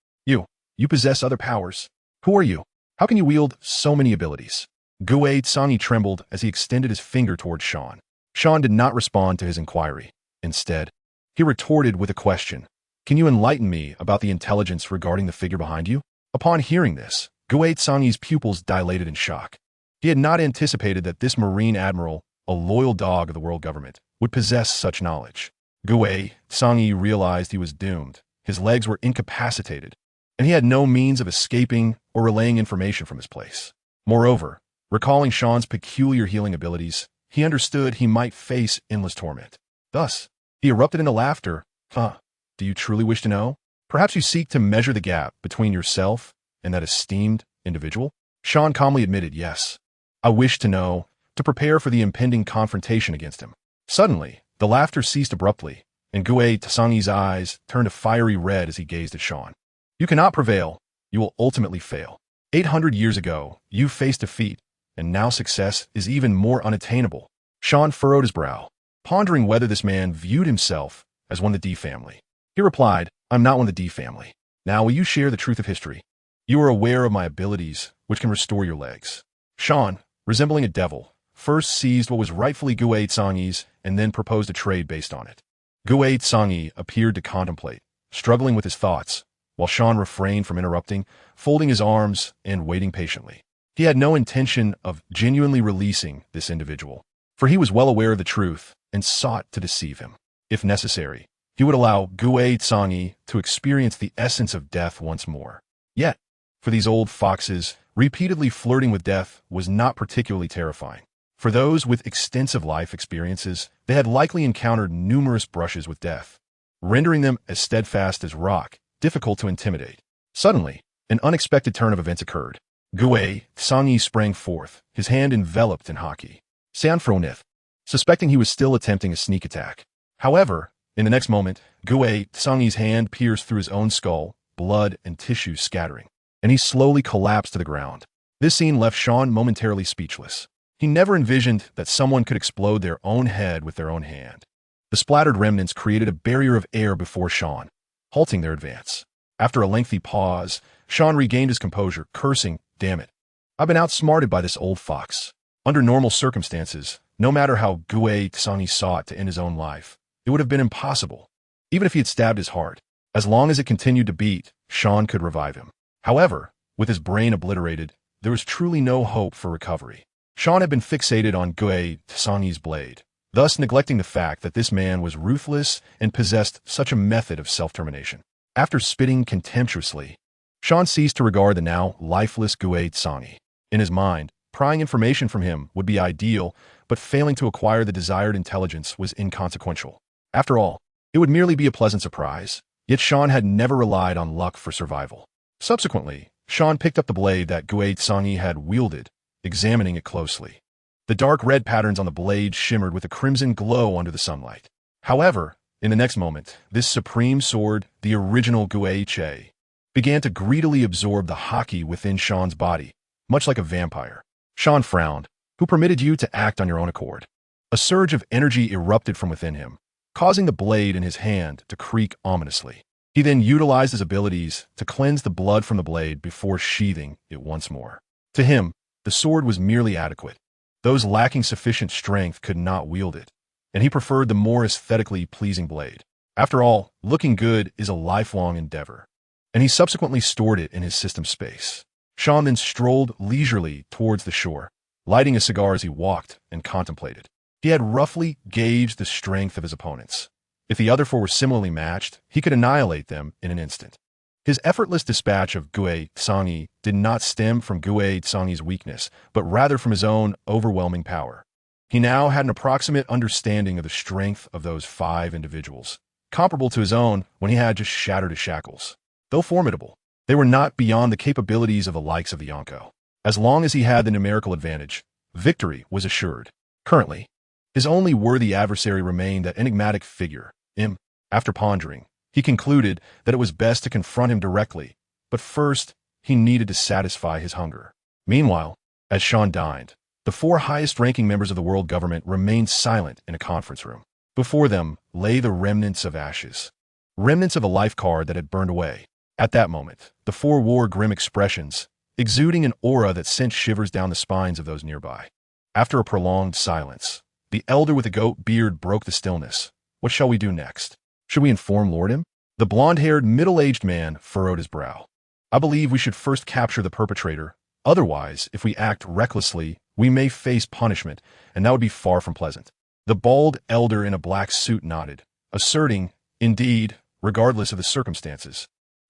You possess other powers. Who are you? How can you wield so many abilities? Gui Zong trembled as he extended his finger toward Sean. Sean did not respond to his inquiry. Instead, he retorted with a question. Can you enlighten me about the intelligence regarding the figure behind you? Upon hearing this, Gui Zong's pupils dilated in shock. He had not anticipated that this Marine Admiral, a loyal dog of the world government, would possess such knowledge. Gui Zong realized he was doomed. His legs were incapacitated, and he had no means of escaping or relaying information from his place. Moreover, recalling Sean's peculiar healing abilities, he understood he might face endless torment. Thus, he erupted into laughter. Do you truly wish to know? Perhaps you seek to measure the gap between yourself and that esteemed individual? Sean calmly admitted, yes. I wish to know, to prepare for the impending confrontation against him. Suddenly, the laughter ceased abruptly, and Gui Zong's eyes turned a fiery red as he gazed at Sean. You cannot prevail. You will ultimately fail. 800 years ago, you faced defeat, and now success is even more unattainable. Sean furrowed his brow, pondering whether this man viewed himself as one of the D family. He replied, I'm not one of the D family. Now will you share the truth of history? You are aware of my abilities, which can restore your legs. Sean, resembling a devil, first seized what was rightfully Gui Zong's and then proposed a trade based on it. Gui Zong appeared to contemplate, struggling with his thoughts, while Sean refrained from interrupting, folding his arms and waiting patiently. He had no intention of genuinely releasing this individual, for he was well aware of the truth and sought to deceive him. If necessary, he would allow Gui Zong to experience the essence of death once more. Yet, for these old foxes, repeatedly flirting with death was not particularly terrifying. For those with extensive life experiences, they had likely encountered numerous brushes with death, rendering them as steadfast as rock, difficult to intimidate. Suddenly, an unexpected turn of events occurred. Gui Zong sprang forth, his hand enveloped in haki. Sanfronith, suspecting he was still attempting a sneak attack. However, in the next moment, Gui Zong's hand pierced through his own skull, blood and tissue scattering, and he slowly collapsed to the ground. This scene left Sean momentarily speechless. He never envisioned that someone could explode their own head with their own hand. The splattered remnants created a barrier of air before Sean, halting their advance. After a lengthy pause, Sean regained his composure, cursing, "Damn it. I've been outsmarted by this old fox." Under normal circumstances, no matter how Gui Zong sought to end his own life, it would have been impossible. Even if he had stabbed his heart, as long as it continued to beat, Sean could revive him. However, with his brain obliterated, there was truly no hope for recovery. Sean had been fixated on Gui Zong's blade, thus neglecting the fact that this man was ruthless and possessed such a method of self-termination. After spitting contemptuously, Sean ceased to regard the now lifeless Gui Zong. In his mind, prying information from him would be ideal, but failing to acquire the desired intelligence was inconsequential. After all, it would merely be a pleasant surprise, yet Sean had never relied on luck for survival. Subsequently, Sean picked up the blade that Gue Tsangi had wielded, examining it closely. The dark red patterns on the blade shimmered with a crimson glow under the sunlight. However, in the next moment, this supreme sword, the original Gue Che, began to greedily absorb the haki within Sean's body, much like a vampire. Sean frowned. Who permitted you to act on your own accord? A surge of energy erupted from within him, causing the blade in his hand to creak ominously. He then utilized his abilities to cleanse the blood from the blade before sheathing it once more. To him, the sword was merely adequate. Those lacking sufficient strength could not wield it, and he preferred the more aesthetically pleasing blade. After all, looking good is a lifelong endeavor, and he subsequently stored it in his system space. Sean then strolled leisurely towards the shore, lighting a cigar as he walked and contemplated. He had roughly gauged the strength of his opponents. If the other four were similarly matched, he could annihilate them in an instant. His effortless dispatch of Gue Tsangi did not stem from Gue Tsangi's weakness, but rather from his own overwhelming power. He now had an approximate understanding of the strength of those 5 individuals, comparable to his own when he had just shattered his shackles. Though formidable, they were not beyond the capabilities of the likes of the Yonko. As long as he had the numerical advantage, victory was assured. Currently, his only worthy adversary remained that enigmatic figure, Im. After pondering, he concluded that it was best to confront him directly, but first, he needed to satisfy his hunger. Meanwhile, as Sean dined, the 4 highest-ranking members of the world government remained silent in a conference room. Before them lay the remnants of ashes, remnants of a life card that had burned away. At that moment, the 4 wore grim expressions, exuding an aura that sent shivers down the spines of those nearby. After a prolonged silence, the elder with the goat beard broke the stillness. What shall we do next? Should we inform Lord Im? The blond-haired, middle-aged man furrowed his brow. I believe we should first capture the perpetrator. Otherwise, if we act recklessly, we may face punishment, and that would be far from pleasant. The bald elder in a black suit nodded, asserting, indeed, regardless of the circumstances,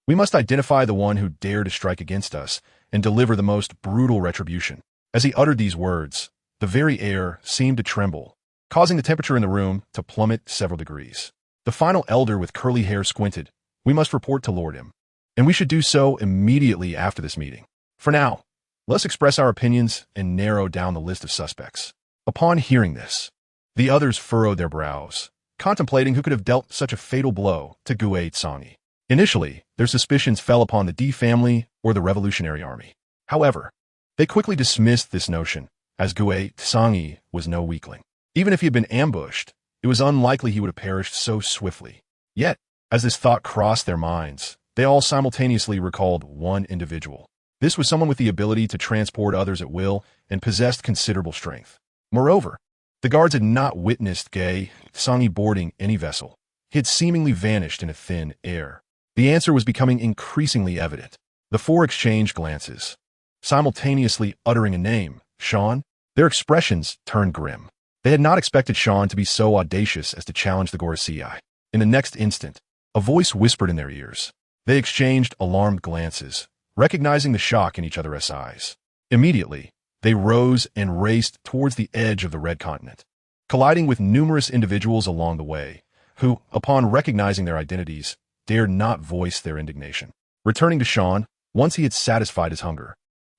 we must identify the one who dared to strike against us and deliver the most brutal retribution. As he uttered these words, the very air seemed to tremble, causing the temperature in the room to plummet several degrees. The final elder with curly hair squinted. We must report to Lord Im, and we should do so immediately after this meeting. For now, let's express our opinions and narrow down the list of suspects. Upon hearing this, the others furrowed their brows, contemplating who could have dealt such a fatal blow to Gue Tsangi. Initially, their suspicions fell upon the D family or the Revolutionary Army. However, they quickly dismissed this notion, as Gue Tsangi was no weakling. Even if he had been ambushed, it was unlikely he would have perished so swiftly. Yet, as this thought crossed their minds, they all simultaneously recalled one individual. This was someone with the ability to transport others at will and possessed considerable strength. Moreover, the guards had not witnessed Gue Tsangi boarding any vessel. He had seemingly vanished in a thin air. The answer was becoming increasingly evident. The 4 exchanged glances, simultaneously uttering a name, Sean. Their expressions turned grim. They had not expected Sean to be so audacious as to challenge the Gorosei. In the next instant, a voice whispered in their ears. They exchanged alarmed glances, recognizing the shock in each other's eyes. Immediately, they rose and raced towards the edge of the Red Continent, colliding with numerous individuals along the way, who, upon recognizing their identities, dared not voice their indignation. Returning to Sean, once he had satisfied his hunger,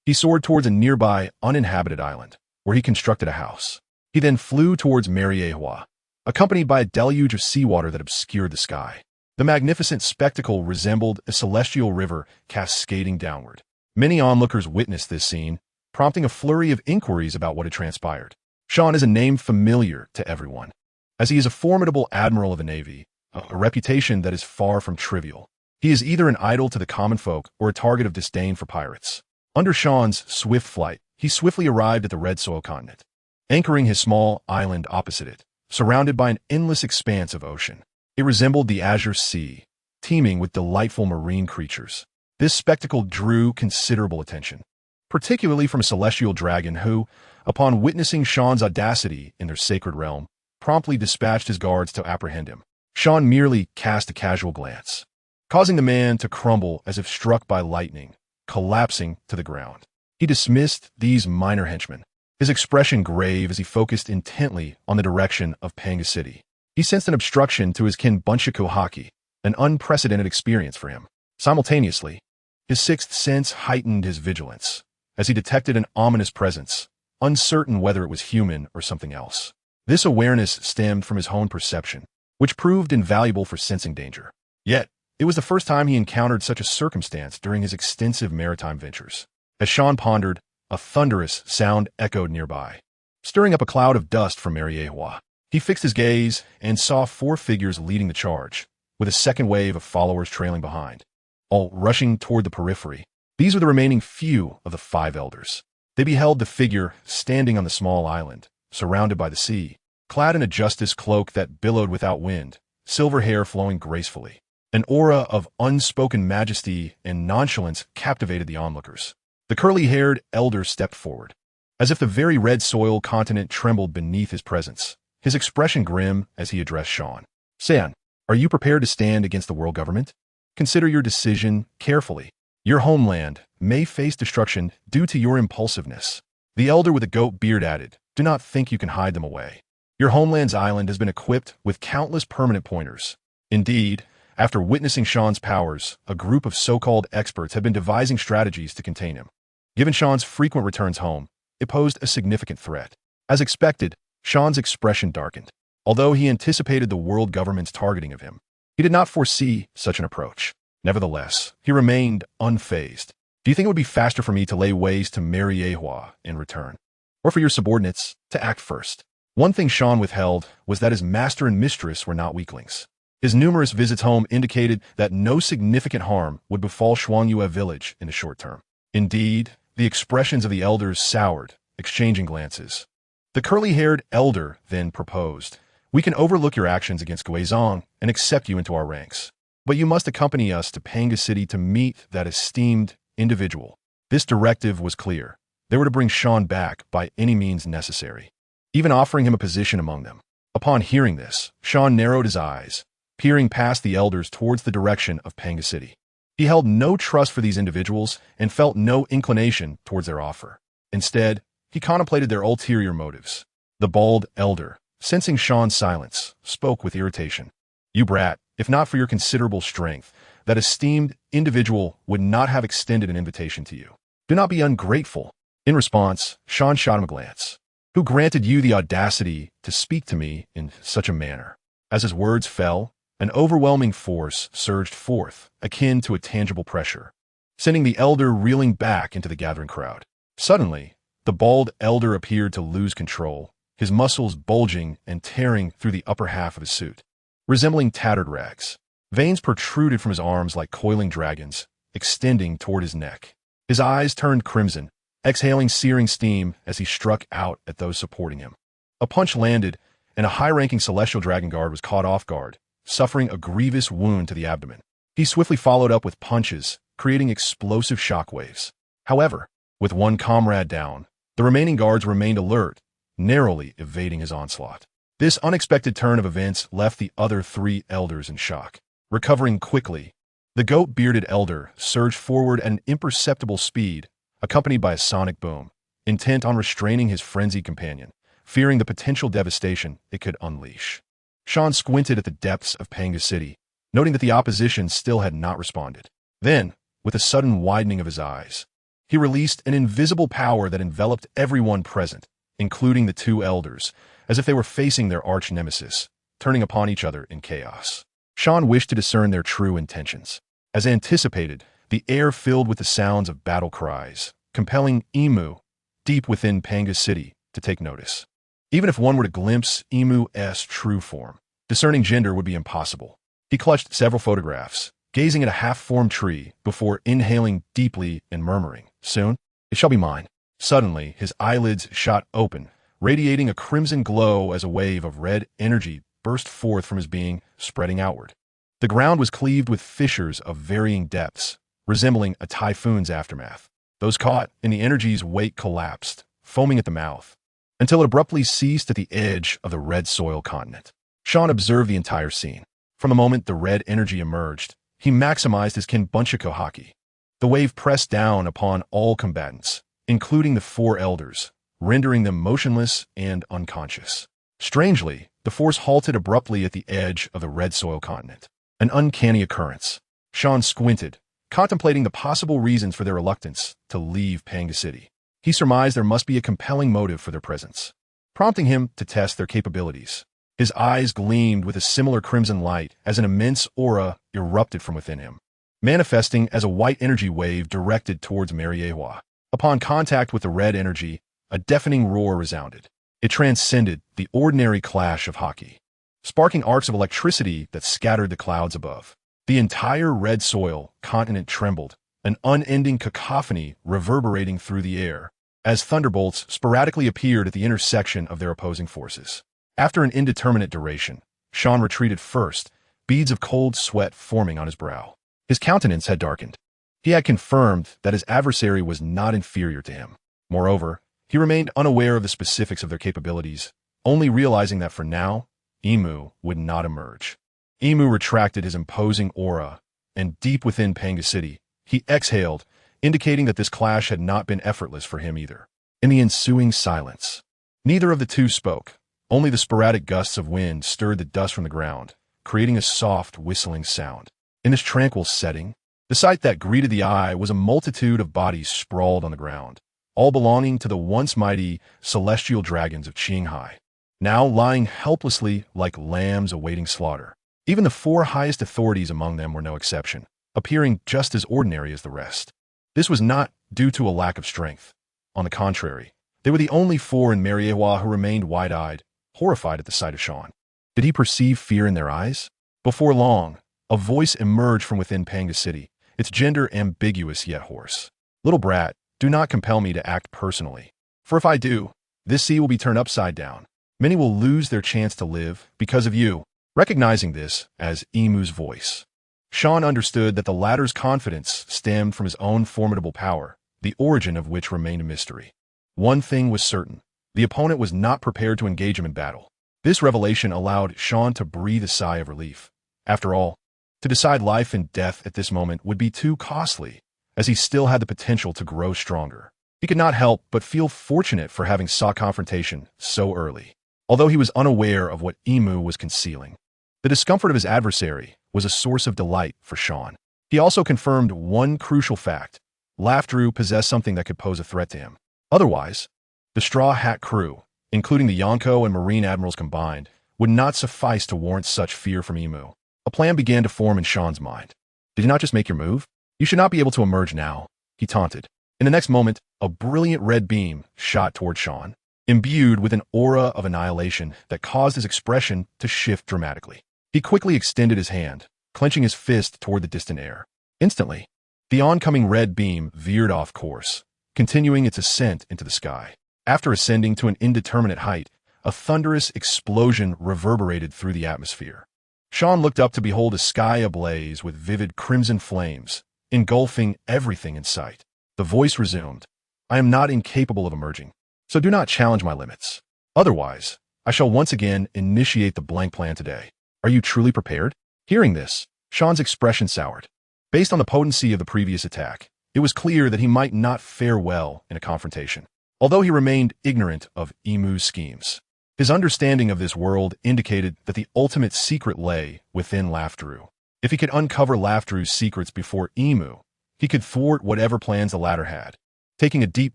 he soared towards a nearby, uninhabited island, where he constructed a house. He then flew towards Meteor, accompanied by a deluge of seawater that obscured the sky. The magnificent spectacle resembled a celestial river cascading downward. Many onlookers witnessed this scene, prompting a flurry of inquiries about what had transpired. Sean is a name familiar to everyone, as he is a formidable admiral of a navy, a reputation that is far from trivial. He is either an idol to the common folk or a target of disdain for pirates. Under Sean's swift flight, he swiftly arrived at the Red Soil continent, anchoring his small island opposite it, surrounded by an endless expanse of ocean. It resembled the azure sea, teeming with delightful marine creatures. This spectacle drew considerable attention, particularly from a celestial dragon who, upon witnessing Sean's audacity in their sacred realm, promptly dispatched his guards to apprehend him. Sean merely cast a casual glance, causing the man to crumble as if struck by lightning, collapsing to the ground. He dismissed these minor henchmen, his expression grave as he focused intently on the direction of Panga City. He sensed an obstruction to his kinbuncha haki, an unprecedented experience for him. Simultaneously, his sixth sense heightened his vigilance, as he detected an ominous presence, uncertain whether it was human or something else. This awareness stemmed from his own perception, which proved invaluable for sensing danger. Yet, it was the first time he encountered such a circumstance during his extensive maritime ventures. As Sean pondered, a thunderous sound echoed nearby, stirring up a cloud of dust from Meteor. He fixed his gaze and saw 4 figures leading the charge, with a second wave of followers trailing behind, all rushing toward the periphery. These were the remaining few of the 5 elders. They beheld the figure standing on the small island, surrounded by the sea, clad in a justice cloak that billowed without wind, silver hair flowing gracefully. An aura of unspoken majesty and nonchalance captivated the onlookers. The curly-haired elder stepped forward, as if the very red soil continent trembled beneath his presence, his expression grim as he addressed Sean. "San, are you prepared to stand against the world government? Consider your decision carefully. Your homeland may face destruction due to your impulsiveness." The elder with a goat beard added, "Do not think you can hide them away. Your homeland's island has been equipped with countless permanent pointers. Indeed, after witnessing Sean's powers, a group of so-called experts have been devising strategies to contain him. Given Sean's frequent returns home, it posed a significant threat." As expected, Sean's expression darkened. Although he anticipated the world government's targeting of him, he did not foresee such an approach. Nevertheless, he remained unfazed. "Do you think it would be faster for me to lay waste to Meteor in return, or for your subordinates to act first?" One thing Sean withheld was that his master and mistress were not weaklings. His numerous visits home indicated that no significant harm would befall Shuangyue village in the short term. Indeed, the expressions of the elders soured, exchanging glances. The curly-haired elder then proposed, "We can overlook your actions against Guizhong and accept you into our ranks. But you must accompany us to Panga City to meet that esteemed individual." This directive was clear. They were to bring Sean back by any means necessary, even offering him a position among them. Upon hearing this, Sean narrowed his eyes, peering past the elders towards the direction of Panga City. He held no trust for these individuals and felt no inclination towards their offer. Instead, he contemplated their ulterior motives. The bald elder, sensing Sean's silence, spoke with irritation. "You brat, if not for your considerable strength, that esteemed individual would not have extended an invitation to you. Do not be ungrateful." In response, Sean shot him a glance. "Who granted you the audacity to speak to me in such a manner?" As his words fell, an overwhelming force surged forth, akin to a tangible pressure, sending the elder reeling back into the gathering crowd. Suddenly, the bald elder appeared to lose control, his muscles bulging and tearing through the upper half of his suit, resembling tattered rags. Veins protruded from his arms like coiling dragons, extending toward his neck. His eyes turned crimson, exhaling searing steam as he struck out at those supporting him. A punch landed, and a high-ranking celestial dragon guard was caught off guard, suffering a grievous wound to the abdomen. He swiftly followed up with punches, creating explosive shockwaves. However, with one comrade down, the remaining guards remained alert, narrowly evading his onslaught. This unexpected turn of events left the other 3 elders in shock. Recovering quickly, the goat-bearded elder surged forward at an imperceptible speed, accompanied by a sonic boom, intent on restraining his frenzied companion, fearing the potential devastation it could unleash. Sean squinted at the depths of Panga City, noting that the opposition still had not responded. Then, with a sudden widening of his eyes, he released an invisible power that enveloped everyone present, including the 2 elders, as if they were facing their arch-nemesis, turning upon each other in chaos. Sean wished to discern their true intentions. As anticipated, the air filled with the sounds of battle cries, compelling Emu, deep within Panga City, to take notice. Even if one were to glimpse Emu's true form, discerning gender would be impossible. He clutched several photographs, gazing at a half-formed tree before inhaling deeply and murmuring, "Soon, it shall be mine." Suddenly, his eyelids shot open, radiating a crimson glow as a wave of red energy burst forth from his being, spreading outward. The ground was cleaved with fissures of varying depths, resembling a typhoon's aftermath. Those caught in the energy's wake collapsed, foaming at the mouth, until it abruptly ceased at the edge of the red soil continent. Sean observed the entire scene. From the moment the red energy emerged, he maximized his kinbuncha haki. The wave pressed down upon all combatants, including the 4 elders, rendering them motionless and unconscious. Strangely, the force halted abruptly at the edge of the red soil continent. An uncanny occurrence. Sean squinted, contemplating the possible reasons for their reluctance to leave Panga City. He surmised there must be a compelling motive for their presence, prompting him to test their capabilities. His eyes gleamed with a similar crimson light as an immense aura erupted from within him, manifesting as a white energy wave directed towards Meteor. Upon contact with the red energy, a deafening roar resounded. It transcended the ordinary clash of hockey, sparking arcs of electricity that scattered the clouds above. The entire red soil continent trembled, an unending cacophony reverberating through the air, as thunderbolts sporadically appeared at the intersection of their opposing forces. After an indeterminate duration, Sean retreated first, beads of cold sweat forming on his brow. His countenance had darkened. He had confirmed that his adversary was not inferior to him. Moreover, he remained unaware of the specifics of their capabilities, only realizing that for now, Emu would not emerge. Emu retracted his imposing aura, and deep within Panga City, he exhaled, indicating that this clash had not been effortless for him either. In the ensuing silence, neither of the two spoke. Only the sporadic gusts of wind stirred the dust from the ground, creating a soft, whistling sound. In this tranquil setting, the sight that greeted the eye was a multitude of bodies sprawled on the ground, all belonging to the once mighty celestial dragons of Qinghai, now lying helplessly like lambs awaiting slaughter. Even the four highest authorities among them were no exception, appearing just as ordinary as the rest. This was not due to a lack of strength. On the contrary, they were the only four in Meteor who remained wide-eyed, horrified at the sight of Sean. Did he perceive fear in their eyes? Before long, a voice emerged from within Panga City, its gender ambiguous yet hoarse. "Little brat, do not compel me to act personally. For if I do, this sea will be turned upside down. Many will lose their chance to live because of you." Recognizing this as Emu's voice, Sean understood that the latter's confidence stemmed from his own formidable power, the origin of which remained a mystery. One thing was certain: the opponent was not prepared to engage him in battle. This revelation allowed Sean to breathe a sigh of relief. After all, to decide life and death at this moment would be too costly, as he still had the potential to grow stronger. He could not help but feel fortunate for having sought confrontation so early, although he was unaware of what Emu was concealing. The discomfort of his adversary was a source of delight for Sean. He also confirmed one crucial fact: Laughter possessed something that could pose a threat to him. Otherwise, the Straw Hat crew, including the Yonko and Marine Admirals combined, would not suffice to warrant such fear from Emu. A plan began to form in Sean's mind. "Did you not just make your move? You should not be able to emerge now," he taunted. In the next moment, a brilliant red beam shot toward Sean, imbued with an aura of annihilation that caused his expression to shift dramatically. He quickly extended his hand, clenching his fist toward the distant air. Instantly, the oncoming red beam veered off course, continuing its ascent into the sky. After ascending to an indeterminate height, a thunderous explosion reverberated through the atmosphere. Sean looked up to behold a sky ablaze with vivid crimson flames, engulfing everything in sight. The voice resumed, "I am not incapable of emerging, so do not challenge my limits. Otherwise, I shall once again initiate the blank plan today. Are you truly prepared?" Hearing this, Sean's expression soured. Based on the potency of the previous attack, it was clear that he might not fare well in a confrontation. Although he remained ignorant of Emu's schemes, his understanding of this world indicated that the ultimate secret lay within Laughter. If he could uncover Laughter's secrets before Emu, he could thwart whatever plans the latter had. Taking a deep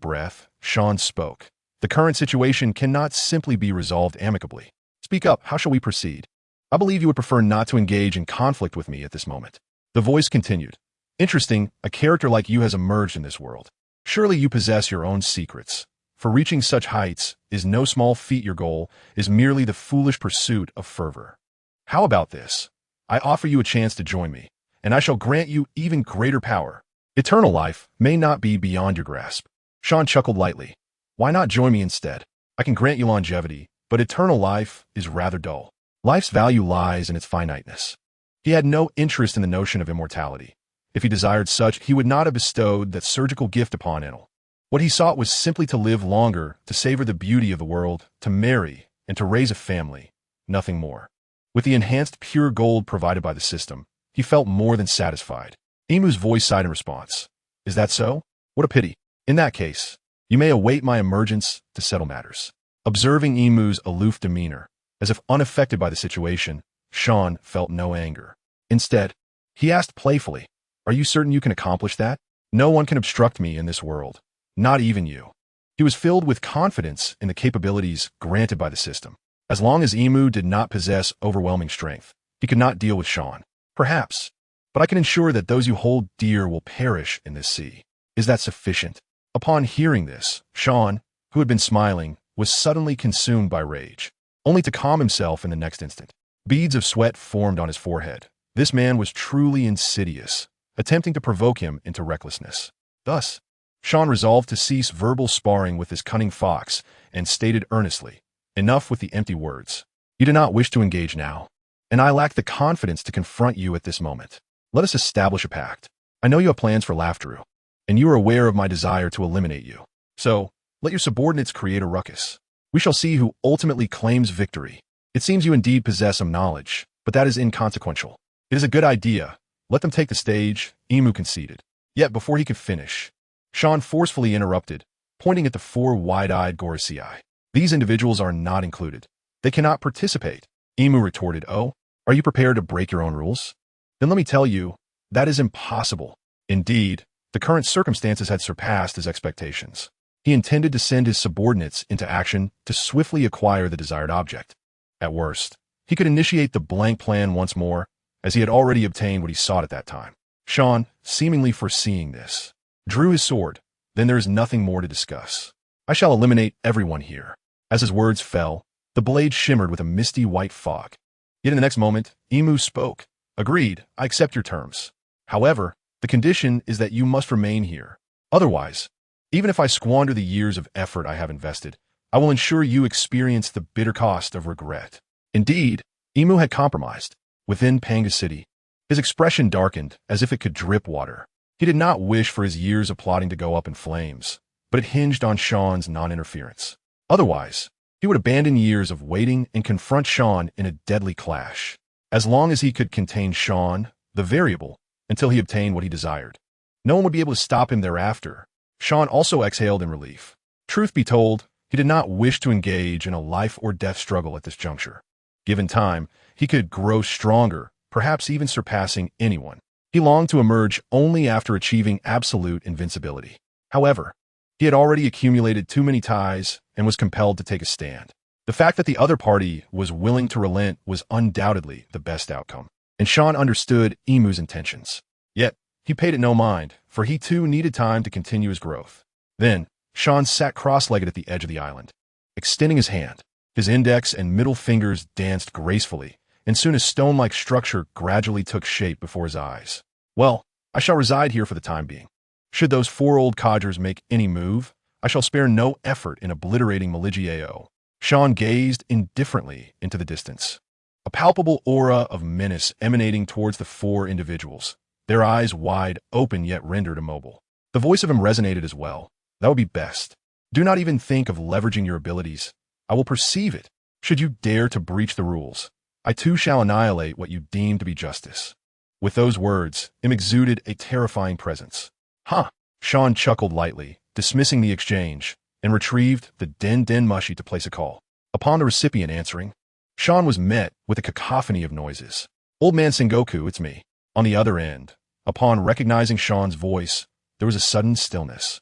breath, Sean spoke. "The current situation cannot simply be resolved amicably. Speak up, how shall we proceed? I believe you would prefer not to engage in conflict with me at this moment." The voice continued, "Interesting, a character like you has emerged in this world. Surely you possess your own secrets. For reaching such heights is no small feat. Your goal is merely the foolish pursuit of fervor. How about this? I offer you a chance to join me, and I shall grant you even greater power. Eternal life may not be beyond your grasp." Sean chuckled lightly. "Why not join me instead? I can grant you longevity, but eternal life is rather dull. Life's value lies in its finiteness." He had no interest in the notion of immortality. If he desired such, he would not have bestowed that surgical gift upon Enel. What he sought was simply to live longer, to savor the beauty of the world, to marry, and to raise a family, nothing more. With the enhanced pure gold provided by the system, he felt more than satisfied. Emu's voice sighed in response. "Is that so? What a pity. In that case, you may await my emergence to settle matters." Observing Emu's aloof demeanor, As if unaffected by the situation, Sean felt no anger. Instead, he asked playfully, "Are you certain you can accomplish that? No one can obstruct me in this world. Not even you." He was filled with confidence in the capabilities granted by the system. As long as Emu did not possess overwhelming strength, he could not deal with Sean. "Perhaps, but I can ensure that those you hold dear will perish in this sea. Is that sufficient?" Upon hearing this, Sean, who had been smiling, was suddenly consumed by rage, only to calm himself in the next instant. Beads of sweat formed on his forehead. This man was truly insidious, attempting to provoke him into recklessness. Thus, Sean resolved to cease verbal sparring with this cunning fox and stated earnestly, "Enough with the empty words. You do not wish to engage now, and I lack the confidence to confront you at this moment. Let us establish a pact. I know you have plans for Laughter, and you are aware of my desire to eliminate you. So, let your subordinates create a ruckus. We shall see who ultimately claims victory. It seems you indeed possess some knowledge, but that is inconsequential. It is a good idea. Let them take the stage," Emu conceded. Yet before he could finish, Sean forcefully interrupted, pointing at the four wide-eyed Gorosei. "These individuals are not included. They cannot participate." Emu retorted, "Oh, are you prepared to break your own rules? Then let me tell you, that is impossible." Indeed, the current circumstances had surpassed his expectations. He intended to send his subordinates into action to swiftly acquire the desired object. At worst, he could initiate the blank plan once more, as he had already obtained what he sought at that time. Sean, seemingly foreseeing this, drew his sword. "Then there is nothing more to discuss. I shall eliminate everyone here." As his words fell, the blade shimmered with a misty white fog. Yet in the next moment, Emu spoke. "Agreed, I accept your terms. However, the condition is that you must remain here. Otherwise, even if I squander the years of effort I have invested, I will ensure you experience the bitter cost of regret." Indeed, Emu had compromised. Within Panga City, his expression darkened as if it could drip water. He did not wish for his years of plotting to go up in flames, but it hinged on Sean's non-interference. Otherwise, he would abandon years of waiting and confront Sean in a deadly clash. As long as he could contain Sean, the variable, until he obtained what he desired, no one would be able to stop him thereafter. Sean also exhaled in relief. Truth be told, he did not wish to engage in a life-or-death struggle at this juncture. Given time, he could grow stronger, perhaps even surpassing anyone. He longed to emerge only after achieving absolute invincibility. However, he had already accumulated too many ties and was compelled to take a stand. The fact that the other party was willing to relent was undoubtedly the best outcome, and Sean understood Emu's intentions. Yet, he paid it no mind, for he too needed time to continue his growth. Then, Sean sat cross-legged at the edge of the island, extending his hand. His index and middle fingers danced gracefully, and soon a stone-like structure gradually took shape before his eyes. "Well, I shall reside here for the time being. Should those four old codgers make any move, I shall spare no effort in obliterating Meligio." Sean gazed indifferently into the distance, a palpable aura of menace emanating towards the four individuals, their eyes wide open yet rendered immobile. The voice of him resonated as well. "That would be best. Do not even think of leveraging your abilities. I will perceive it. Should you dare to breach the rules, I too shall annihilate what you deem to be justice." With those words, him exuded a terrifying presence. "Huh!" Sean chuckled lightly, dismissing the exchange, and retrieved the Den Mushi to place a call. Upon the recipient answering, Sean was met with a cacophony of noises. "Old man Sengoku, it's me." On the other end, upon recognizing Sean's voice, there was a sudden stillness,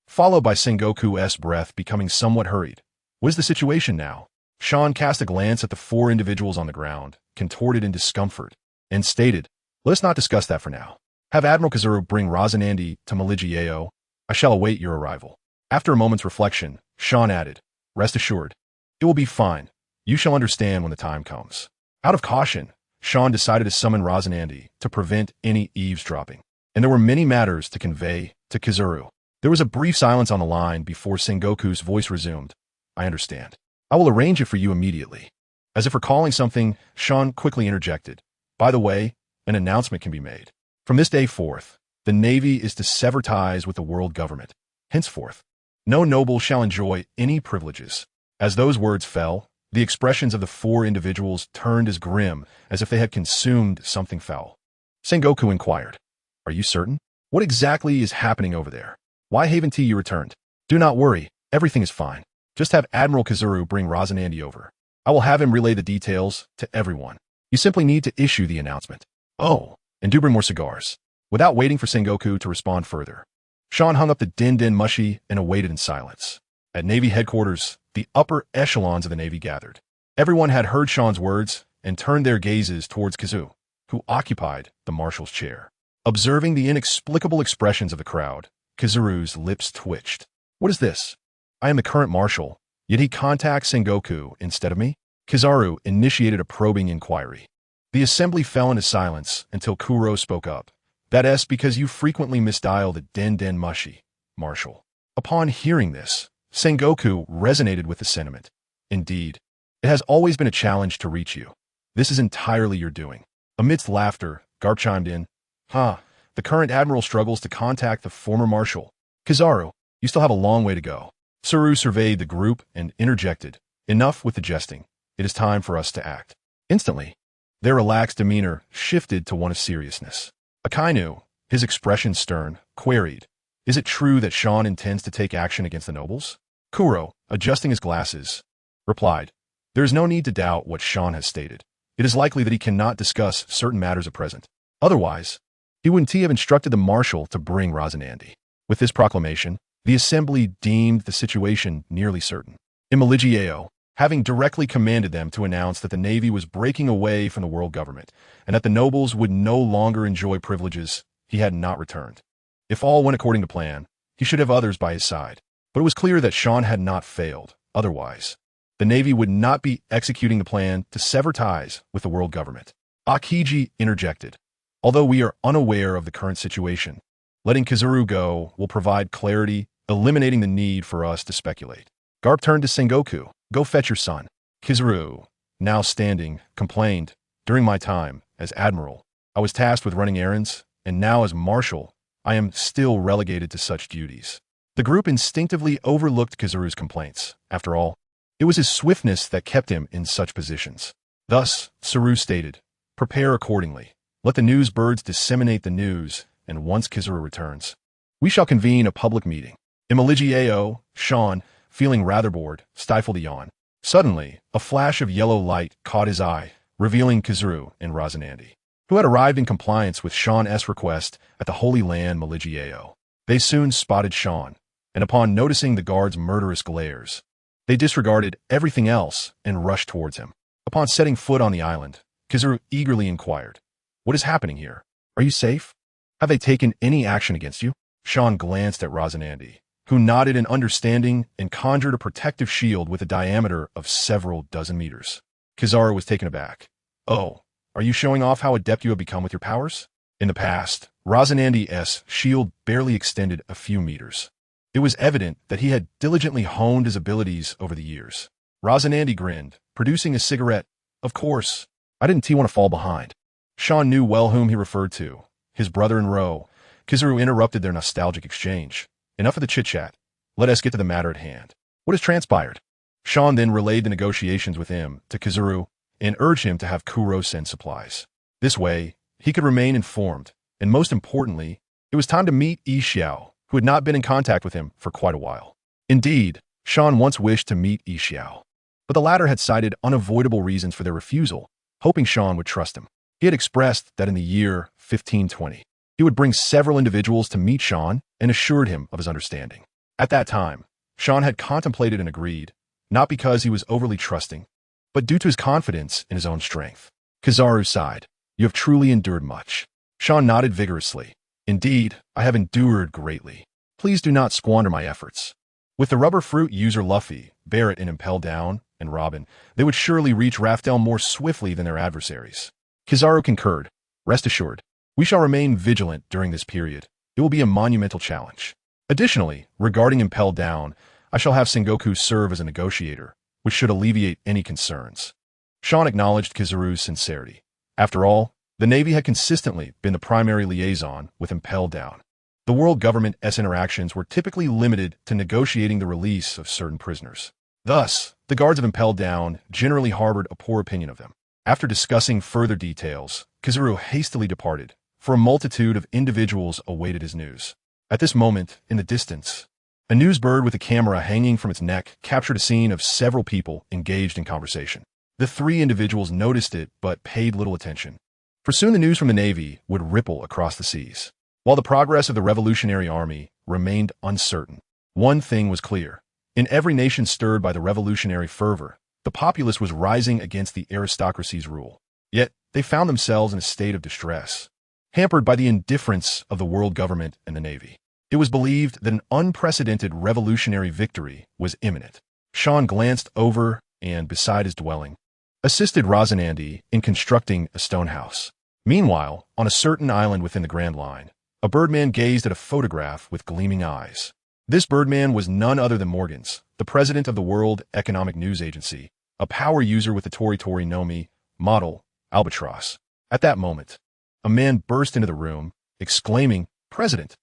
followed by Sengoku's breath becoming somewhat hurried. "What is the situation now?" Sean cast a glance at the four individuals on the ground, contorted in discomfort, and stated, "Let us not discuss that for now. Have Admiral Kazuru bring Razanandi to Meligio. I shall await your arrival." After a moment's reflection, Sean added, "Rest assured, it will be fine. You shall understand when the time comes." Out of caution, Sean decided to summon Razanandi to prevent any eavesdropping, and there were many matters to convey to Kazuru. There was a brief silence on the line before Sengoku's voice resumed. "I understand. I will arrange it for you immediately." As if recalling something, Sean quickly interjected, "By the way, an announcement can be made. From this day forth, the Navy is to sever ties with the world government. Henceforth, no noble shall enjoy any privileges." As those words fell, the expressions of the four individuals turned as grim as if they had consumed something foul. Sengoku inquired, "Are you certain? What exactly is happening over there? Why haven't you returned?" "Do not worry, everything is fine. Just have Admiral Kazuru bring Razanandi over." I will have him relay the details to everyone. You simply need to issue the announcement. Oh, and do bring more cigars. Without waiting for Sengoku to respond further, Sean hung up the din-din mushi and awaited in silence. At Navy headquarters, the upper echelons of the Navy gathered. Everyone had heard Sean's words and turned their gazes towards Kizu, who occupied the marshal's chair. Observing the inexplicable expressions of the crowd, Kizaru's lips twitched. What is this? I am the current marshal, yet he contacts Sengoku instead of me? Kizaru initiated a probing inquiry. The assembly fell into silence until Kuro spoke up. That's because you frequently misdial the den mushi, Marshal. Upon hearing this, Sengoku resonated with the sentiment. Indeed, it has always been a challenge to reach you. This is entirely your doing. Amidst laughter, Garp chimed in. The current admiral struggles to contact the former marshal. Kizaru, you still have a long way to go. Saru surveyed the group and interjected. Enough with the jesting. It is time for us to act. Instantly, their relaxed demeanor shifted to one of seriousness. Akainu, his expression stern, queried, is it true that Sean intends to take action against the nobles? Kuro, adjusting his glasses, replied, there is no need to doubt what Sean has stated. It is likely that he cannot discuss certain matters at present. Otherwise, he wouldn't have instructed the marshal to bring Razanandi. With this proclamation, the assembly deemed the situation nearly certain. Imaligieo, having directly commanded them to announce that the Navy was breaking away from the world government and that the nobles would no longer enjoy privileges he had not returned. If all went according to plan, he should have others by his side. But it was clear that Sean had not failed. Otherwise, the Navy would not be executing the plan to sever ties with the world government. Akiji interjected. Although we are unaware of the current situation, letting Kizaru go will provide clarity, eliminating the need for us to speculate. Garp turned to Sengoku. Go fetch your son. Kizaru, now standing, complained, during my time as admiral, I was tasked with running errands, and now as marshal, I am still relegated to such duties. The group instinctively overlooked Kizaru's complaints. After all, it was his swiftness that kept him in such positions. Thus, Saru stated, prepare accordingly. Let the news birds disseminate the news, and once Kizaru returns, we shall convene a public meeting. Imaligieo, Sean, feeling rather bored, stifled a yawn. Suddenly, a flash of yellow light caught his eye, revealing Kizaru and Razanandi, who had arrived in compliance with Sean's request at the Holy Land Maligieo. They soon spotted Sean, and upon noticing the guard's murderous glares, they disregarded everything else and rushed towards him. Upon setting foot on the island, Kizaru eagerly inquired, what is happening here? Are you safe? Have they taken any action against you? Sean glanced at Razanandi, who nodded in understanding and conjured a protective shield with a diameter of several dozen meters. Kizaru was taken aback. Oh, are you showing off how adept you have become with your powers? In the past, Razanandi's shield barely extended a few meters. It was evident that he had diligently honed his abilities over the years. Razanandi grinned, producing a cigarette. Of course, I didn't want to fall behind. Sean knew well whom he referred to, his brother-in-law. Kizaru interrupted their nostalgic exchange. Enough of the chit-chat. Let us get to the matter at hand. What has transpired? Sean then relayed the negotiations with him to Kizaru and urged him to have Kuro send supplies. This way, he could remain informed, and most importantly, it was time to meet Yi Xiao, who had not been in contact with him for quite a while. Indeed, Sean once wished to meet Yi Xiao, but the latter had cited unavoidable reasons for their refusal, hoping Sean would trust him. He had expressed that in the year 1520, he would bring several individuals to meet Sean and assured him of his understanding. At that time, Sean had contemplated and agreed, not because he was overly trusting, but due to his confidence in his own strength. Kizaru sighed. You have truly endured much. Sean nodded vigorously. Indeed, I have endured greatly. Please do not squander my efforts. With the rubber fruit user Luffy, Barrett, and Impel Down, and Robin, they would surely reach Raftel more swiftly than their adversaries. Kizaru concurred. Rest assured, we shall remain vigilant during this period. It will be a monumental challenge. Additionally, regarding Impel Down, I shall have Sengoku serve as a negotiator, which should alleviate any concerns. Sean acknowledged Kizaru's sincerity. After all, the Navy had consistently been the primary liaison with Impel Down. The world government's interactions were typically limited to negotiating the release of certain prisoners. Thus, the guards of Impel Down generally harbored a poor opinion of them. After discussing further details, Kizaru hastily departed, for a multitude of individuals awaited his news. At this moment, in the distance, a news bird with a camera hanging from its neck captured a scene of several people engaged in conversation. The three individuals noticed it but paid little attention. For soon the news from the Navy would ripple across the seas. While the progress of the Revolutionary Army remained uncertain, one thing was clear. In every nation stirred by the revolutionary fervor, the populace was rising against the aristocracy's rule. Yet, they found themselves in a state of distress, hampered by the indifference of the world government and the Navy. It was believed that an unprecedented revolutionary victory was imminent. Sean glanced over and beside his dwelling, assisted Rosinante in constructing a stone house. Meanwhile, on a certain island within the Grand Line, a birdman gazed at a photograph with gleaming eyes. This birdman was none other than Morgans, the president of the World Economic News Agency, a power user with the Tori Nomi model, Albatross. At that moment, a man burst into the room, exclaiming, President,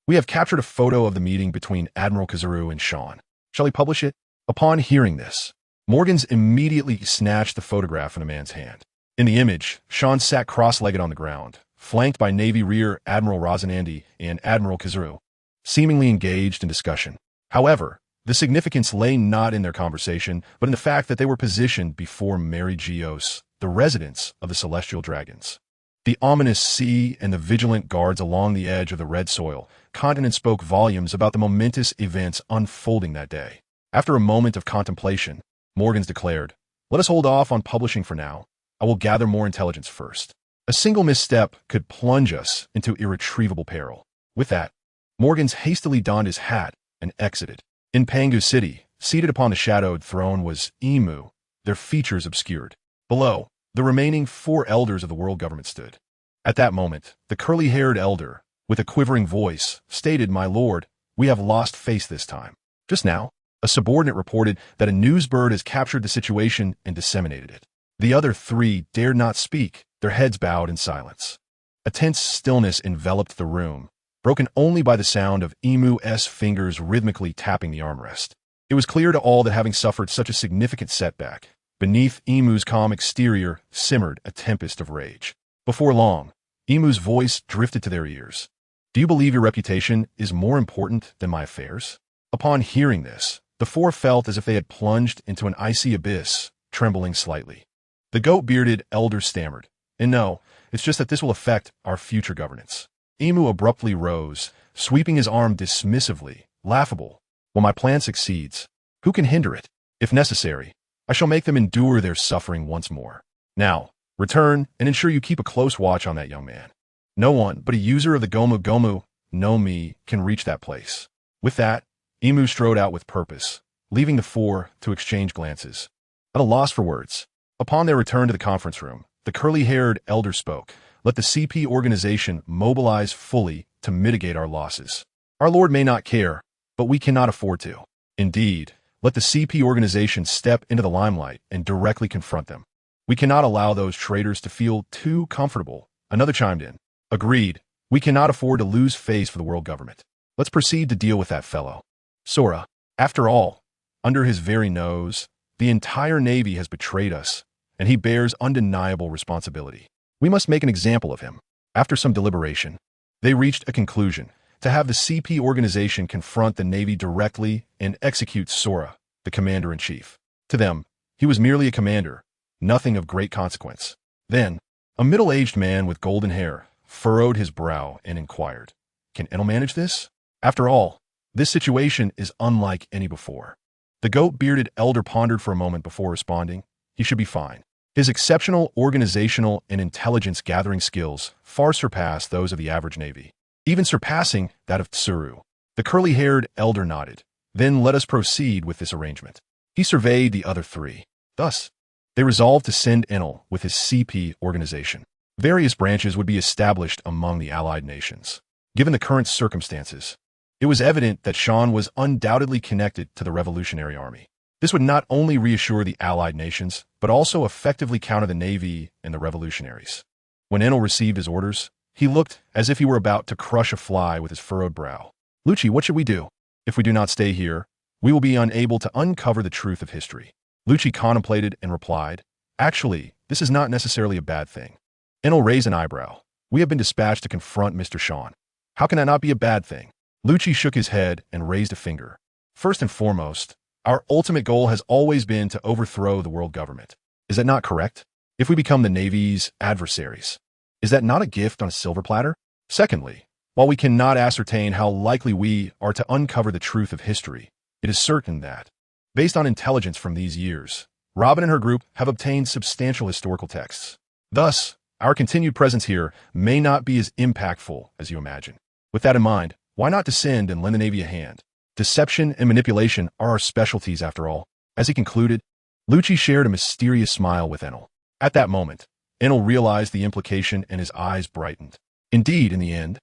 we have captured a photo of the meeting between Admiral Kazuru and Sean. Shall we publish it? Upon hearing this, Morgans immediately snatched the photograph from the man's hand. In the image, Sean sat cross-legged on the ground, flanked by Navy Rear Admiral Rosinante and Admiral Kazuru, seemingly engaged in discussion. However, the significance lay not in their conversation, but in the fact that they were positioned before Mary Geos, the residence of the Celestial Dragons. The ominous sea and the vigilant guards along the edge of the red soil continent spoke volumes about the momentous events unfolding that day. After a moment of contemplation, Morgans declared, Let us hold off on publishing for now. I will gather more intelligence first. A single misstep could plunge us into irretrievable peril. With that, Morgans hastily donned his hat and exited. In Pangu City, seated upon the shadowed throne was Emu, their features obscured. Below, the remaining 4 elders of the world government stood. At that moment, the curly-haired elder, with a quivering voice, stated, My lord, we have lost face this time. Just now, a subordinate reported that a newsbird has captured the situation and disseminated it. The other 3 dared not speak, their heads bowed in silence. A tense stillness enveloped the room, broken only by the sound of Emu's fingers rhythmically tapping the armrest. It was clear to all that having suffered such a significant setback, beneath Emu's calm exterior simmered a tempest of rage. Before long, Emu's voice drifted to their ears. Do you believe your reputation is more important than my affairs? Upon hearing this, the 4 felt as if they had plunged into an icy abyss, trembling slightly. The goat-bearded elder stammered, And no, it's just that this will affect our future governance. Emu abruptly rose, sweeping his arm dismissively, laughable. When my plan succeeds, who can hinder it? If necessary, I shall make them endure their suffering once more. Now, return and ensure you keep a close watch on that young man. No one but a user of the Gomu no Mi can reach that place. With that, Emu strode out with purpose, leaving the 4 to exchange glances. At a loss for words, upon their return to the conference room, the curly-haired elder spoke. Let the CP organization mobilize fully to mitigate our losses. Our Lord may not care, but we cannot afford to. Indeed, let the CP organization step into the limelight and directly confront them. We cannot allow those traitors to feel too comfortable. Another chimed in. Agreed. We cannot afford to lose face for the world government. Let's proceed to deal with that fellow. Sora, after all, under his very nose, the entire Navy has betrayed us, and he bears undeniable responsibility. We must make an example of him. After some deliberation, they reached a conclusion to have the CP organization confront the Navy directly and execute Sora, the commander-in-chief. To them, he was merely a commander, nothing of great consequence. Then, a middle-aged man with golden hair furrowed his brow and inquired, Can Enel manage this? After all, this situation is unlike any before. The goat-bearded elder pondered for a moment before responding. He should be fine. His exceptional organizational and intelligence-gathering skills far surpass those of the average Navy, even surpassing that of Tsuru. The curly-haired elder nodded. Then let us proceed with this arrangement. He surveyed the other 3. Thus, they resolved to send Enel with his CP organization. Various branches would be established among the allied nations. Given the current circumstances, it was evident that Sean was undoubtedly connected to the Revolutionary Army. This would not only reassure the allied nations, but also effectively counter the Navy and the revolutionaries. When Enel received his orders, he looked as if he were about to crush a fly with his furrowed brow. Lucci, what should we do? If we do not stay here, we will be unable to uncover the truth of history. Lucci contemplated and replied, Actually, this is not necessarily a bad thing. Enel raised an eyebrow. We have been dispatched to confront Mr. Sean. How can that not be a bad thing? Lucci shook his head and raised a finger. First and foremost, Our ultimate goal has always been to overthrow the world government. Is that not correct? If we become the Navy's adversaries, is that not a gift on a silver platter? Secondly, while we cannot ascertain how likely we are to uncover the truth of history, it is certain that, based on intelligence from these years, Robin and her group have obtained substantial historical texts. Thus, our continued presence here may not be as impactful as you imagine. With that in mind, why not descend and lend the Navy a hand? Deception and manipulation are our specialties after all. As he concluded, Lucci shared a mysterious smile with Enel. At that moment, Enel realized the implication and his eyes brightened. Indeed, in the end,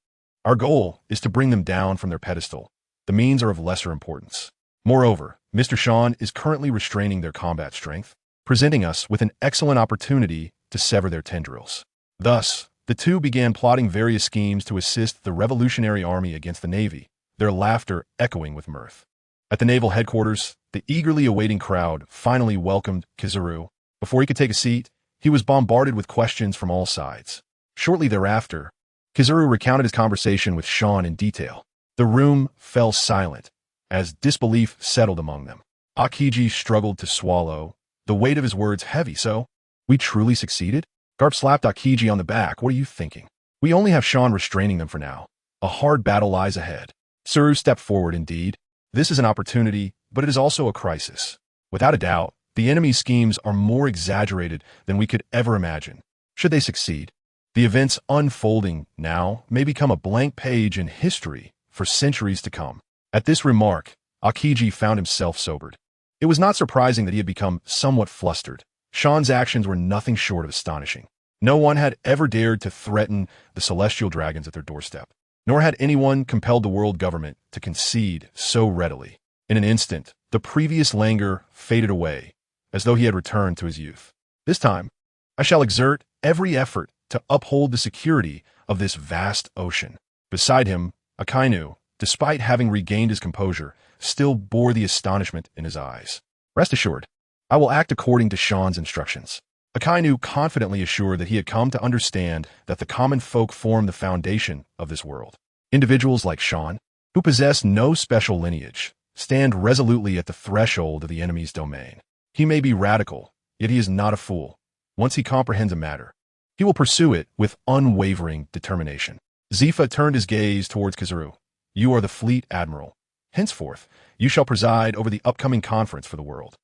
our goal is to bring them down from their pedestal. The means are of lesser importance. Moreover, Mr. Sean is currently restraining their combat strength, presenting us with an excellent opportunity to sever their tendrils. Thus, the two began plotting various schemes to assist the Revolutionary Army against the Navy, their laughter echoing with mirth. At the naval headquarters, the eagerly awaiting crowd finally welcomed Kizaru. Before he could take a seat, he was bombarded with questions from all sides. Shortly thereafter, Kizaru recounted his conversation with Sean in detail. The room fell silent as disbelief settled among them. Akiji struggled to swallow, the weight of his words heavy. So, we truly succeeded? Garp slapped Akiji on the back. What are you thinking? We only have Sean restraining them for now. A hard battle lies ahead. Suru stepped forward. Indeed, this is an opportunity, but it is also a crisis. Without a doubt, the enemy's schemes are more exaggerated than we could ever imagine. Should they succeed, the events unfolding now may become a blank page in history for centuries to come. At this remark, Akiji found himself sobered. It was not surprising that he had become somewhat flustered. Sean's actions were nothing short of astonishing. No one had ever dared to threaten the celestial dragons at their doorstep, nor had anyone compelled the world government to concede so readily. In an instant, the previous languor faded away, as though he had returned to his youth. This time, I shall exert every effort to uphold the security of this vast ocean. Beside him, Akainu, despite having regained his composure, still bore the astonishment in his eyes. Rest assured, I will act according to Sean's instructions. Akainu confidently assured that he had come to understand that the common folk form the foundation of this world. Individuals like Sean, who possess no special lineage, stand resolutely at the threshold of the enemy's domain. He may be radical, yet he is not a fool. Once he comprehends a matter, he will pursue it with unwavering determination. Zifa turned his gaze towards Kizaru. You are the fleet admiral. Henceforth, you shall preside over the upcoming conference for the world.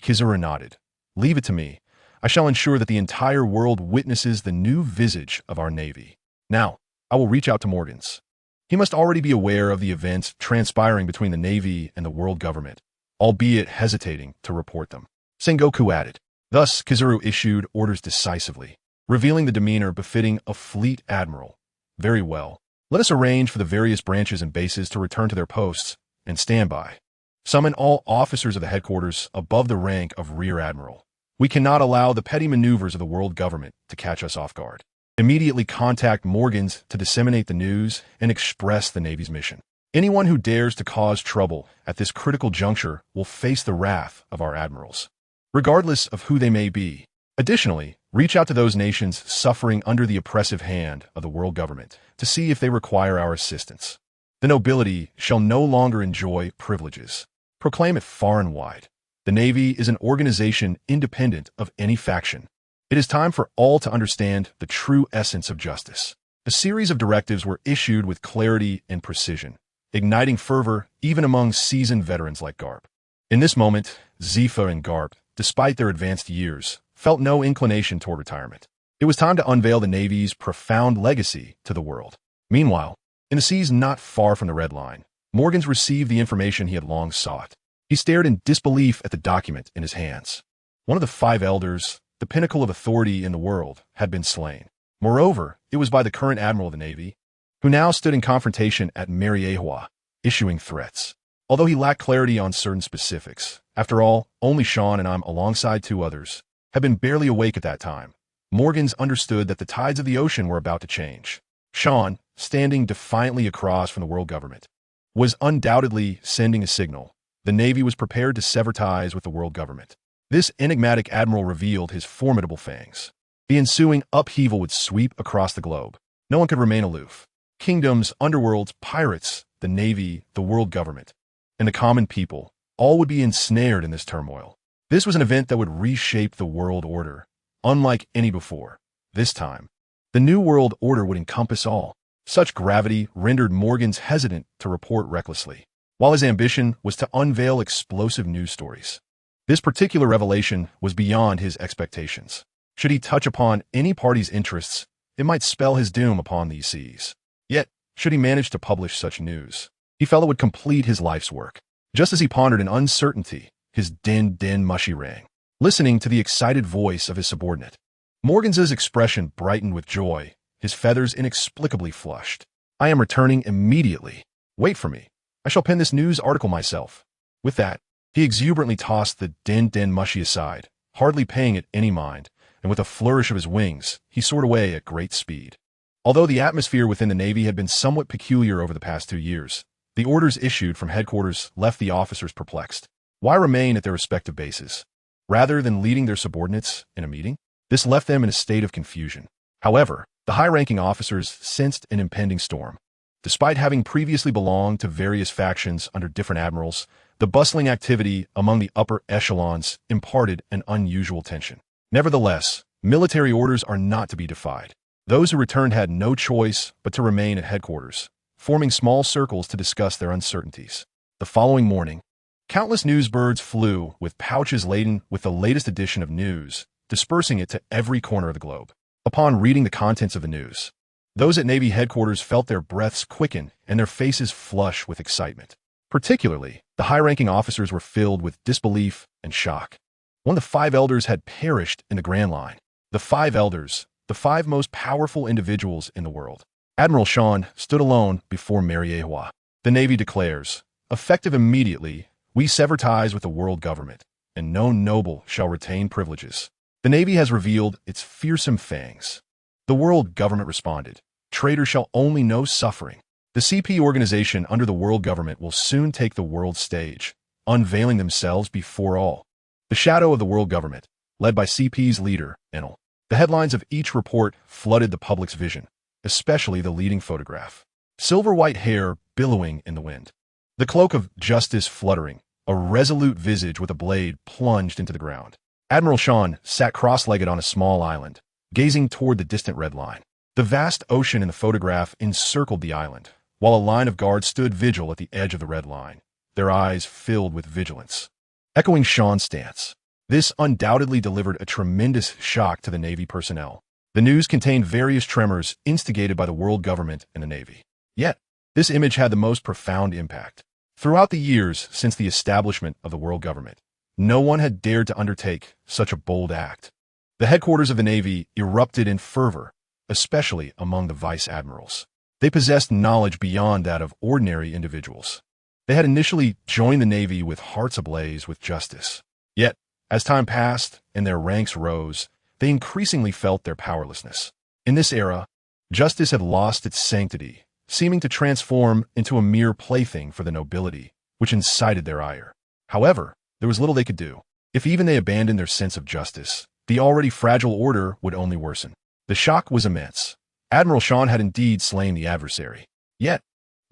Kizaru nodded. Leave it to me. I shall ensure that the entire world witnesses the new visage of our Navy. Now, I will reach out to Morgans. He must already be aware of the events transpiring between the Navy and the world government, albeit hesitating to report them. Sengoku added. Thus, Kizaru issued orders decisively, revealing the demeanor befitting a fleet admiral. Very well. Let us arrange for the various branches and bases to return to their posts and stand by. Summon all officers of the headquarters above the rank of Rear Admiral. We cannot allow the petty maneuvers of the world government to catch us off guard. Immediately contact Morgans to disseminate the news and express the Navy's mission. Anyone who dares to cause trouble at this critical juncture will face the wrath of our admirals, regardless of who they may be. Additionally, reach out to those nations suffering under the oppressive hand of the world government to see if they require our assistance. The nobility shall no longer enjoy privileges. Proclaim it far and wide. The Navy is an organization independent of any faction. It is time for all to understand the true essence of justice. A series of directives were issued with clarity and precision, igniting fervor even among seasoned veterans like Garp. In this moment, Zifa and Garp, despite their advanced years, felt no inclination toward retirement. It was time to unveil the Navy's profound legacy to the world. Meanwhile, in the seas not far from the Red Line, Morgans received the information he had long sought. He stared in disbelief at the document in his hands. One of the 5 elders, the pinnacle of authority in the world, had been slain. Moreover, it was by the current admiral of the Navy, who now stood in confrontation at Mariehua, issuing threats. Although he lacked clarity on certain specifics, after all, only Sean and I, alongside 2 others, had been barely awake at that time. Morgans understood that the tides of the ocean were about to change. Sean, standing defiantly across from the world government, was undoubtedly sending a signal. The Navy was prepared to sever ties with the world government. This enigmatic admiral revealed his formidable fangs. The ensuing upheaval would sweep across the globe. No one could remain aloof. Kingdoms, underworlds, pirates, the Navy, the world government, and the common people, all would be ensnared in this turmoil. This was an event that would reshape the world order, unlike any before. This time, the new world order would encompass all. Such gravity rendered Morgans hesitant to report recklessly, while his ambition was to unveil explosive news stories. This particular revelation was beyond his expectations. Should he touch upon any party's interests, it might spell his doom upon these seas. Yet, should he manage to publish such news, he felt it would complete his life's work. Just as he pondered in uncertainty, his din mushy rang, listening to the excited voice of his subordinate. Morgans's expression brightened with joy, his feathers inexplicably flushed. "I am returning immediately. Wait for me. I shall pen this news article myself." With that, he exuberantly tossed the din mushy aside, hardly paying it any mind, and with a flourish of his wings, he soared away at great speed. Although the atmosphere within the Navy had been somewhat peculiar over the past 2 years, the orders issued from headquarters left the officers perplexed. Why remain at their respective bases, rather than leading their subordinates in a meeting? This left them in a state of confusion. However, the high-ranking officers sensed an impending storm. Despite having previously belonged to various factions under different admirals, the bustling activity among the upper echelons imparted an unusual tension. Nevertheless, military orders are not to be defied. Those who returned had no choice but to remain at headquarters, forming small circles to discuss their uncertainties. The following morning, countless newsbirds flew with pouches laden with the latest edition of news, dispersing it to every corner of the globe. Upon reading the contents of the news, those at Navy headquarters felt their breaths quicken and their faces flush with excitement. Particularly, the high-ranking officers were filled with disbelief and shock. One of the 5 elders had perished in the Grand Line. The 5 elders, the 5 most powerful individuals in the world. Admiral Sean stood alone before Meteor. The Navy declares, effective immediately, we sever ties with the world government, and no noble shall retain privileges. The Navy has revealed its fearsome fangs. The world government responded, traitors shall only know suffering. The CP organization under the world government will soon take the world stage, unveiling themselves before all. The shadow of the world government, led by CP's leader, Enel. The headlines of each report flooded the public's vision, especially the leading photograph. Silver-white hair billowing in the wind. The cloak of justice fluttering, a resolute visage with a blade plunged into the ground. Admiral Sean sat cross-legged on a small island, gazing toward the distant red line. The vast ocean in the photograph encircled the island, while a line of guards stood vigil at the edge of the red line, their eyes filled with vigilance. Echoing Sean's stance, this undoubtedly delivered a tremendous shock to the Navy personnel. The news contained various tremors instigated by the world government and the Navy. Yet, this image had the most profound impact. Throughout the years since the establishment of the world government, no one had dared to undertake such a bold act. The headquarters of the Navy erupted in fervor, especially among the vice admirals. They possessed knowledge beyond that of ordinary individuals. They had initially joined the Navy with hearts ablaze with justice. Yet, as time passed and their ranks rose, they increasingly felt their powerlessness. In this era, justice had lost its sanctity, seeming to transform into a mere plaything for the nobility, which incited their ire. However, there was little they could do. If even they abandoned their sense of justice, the already fragile order would only worsen. The shock was immense. Admiral Sean had indeed slain the adversary. Yet,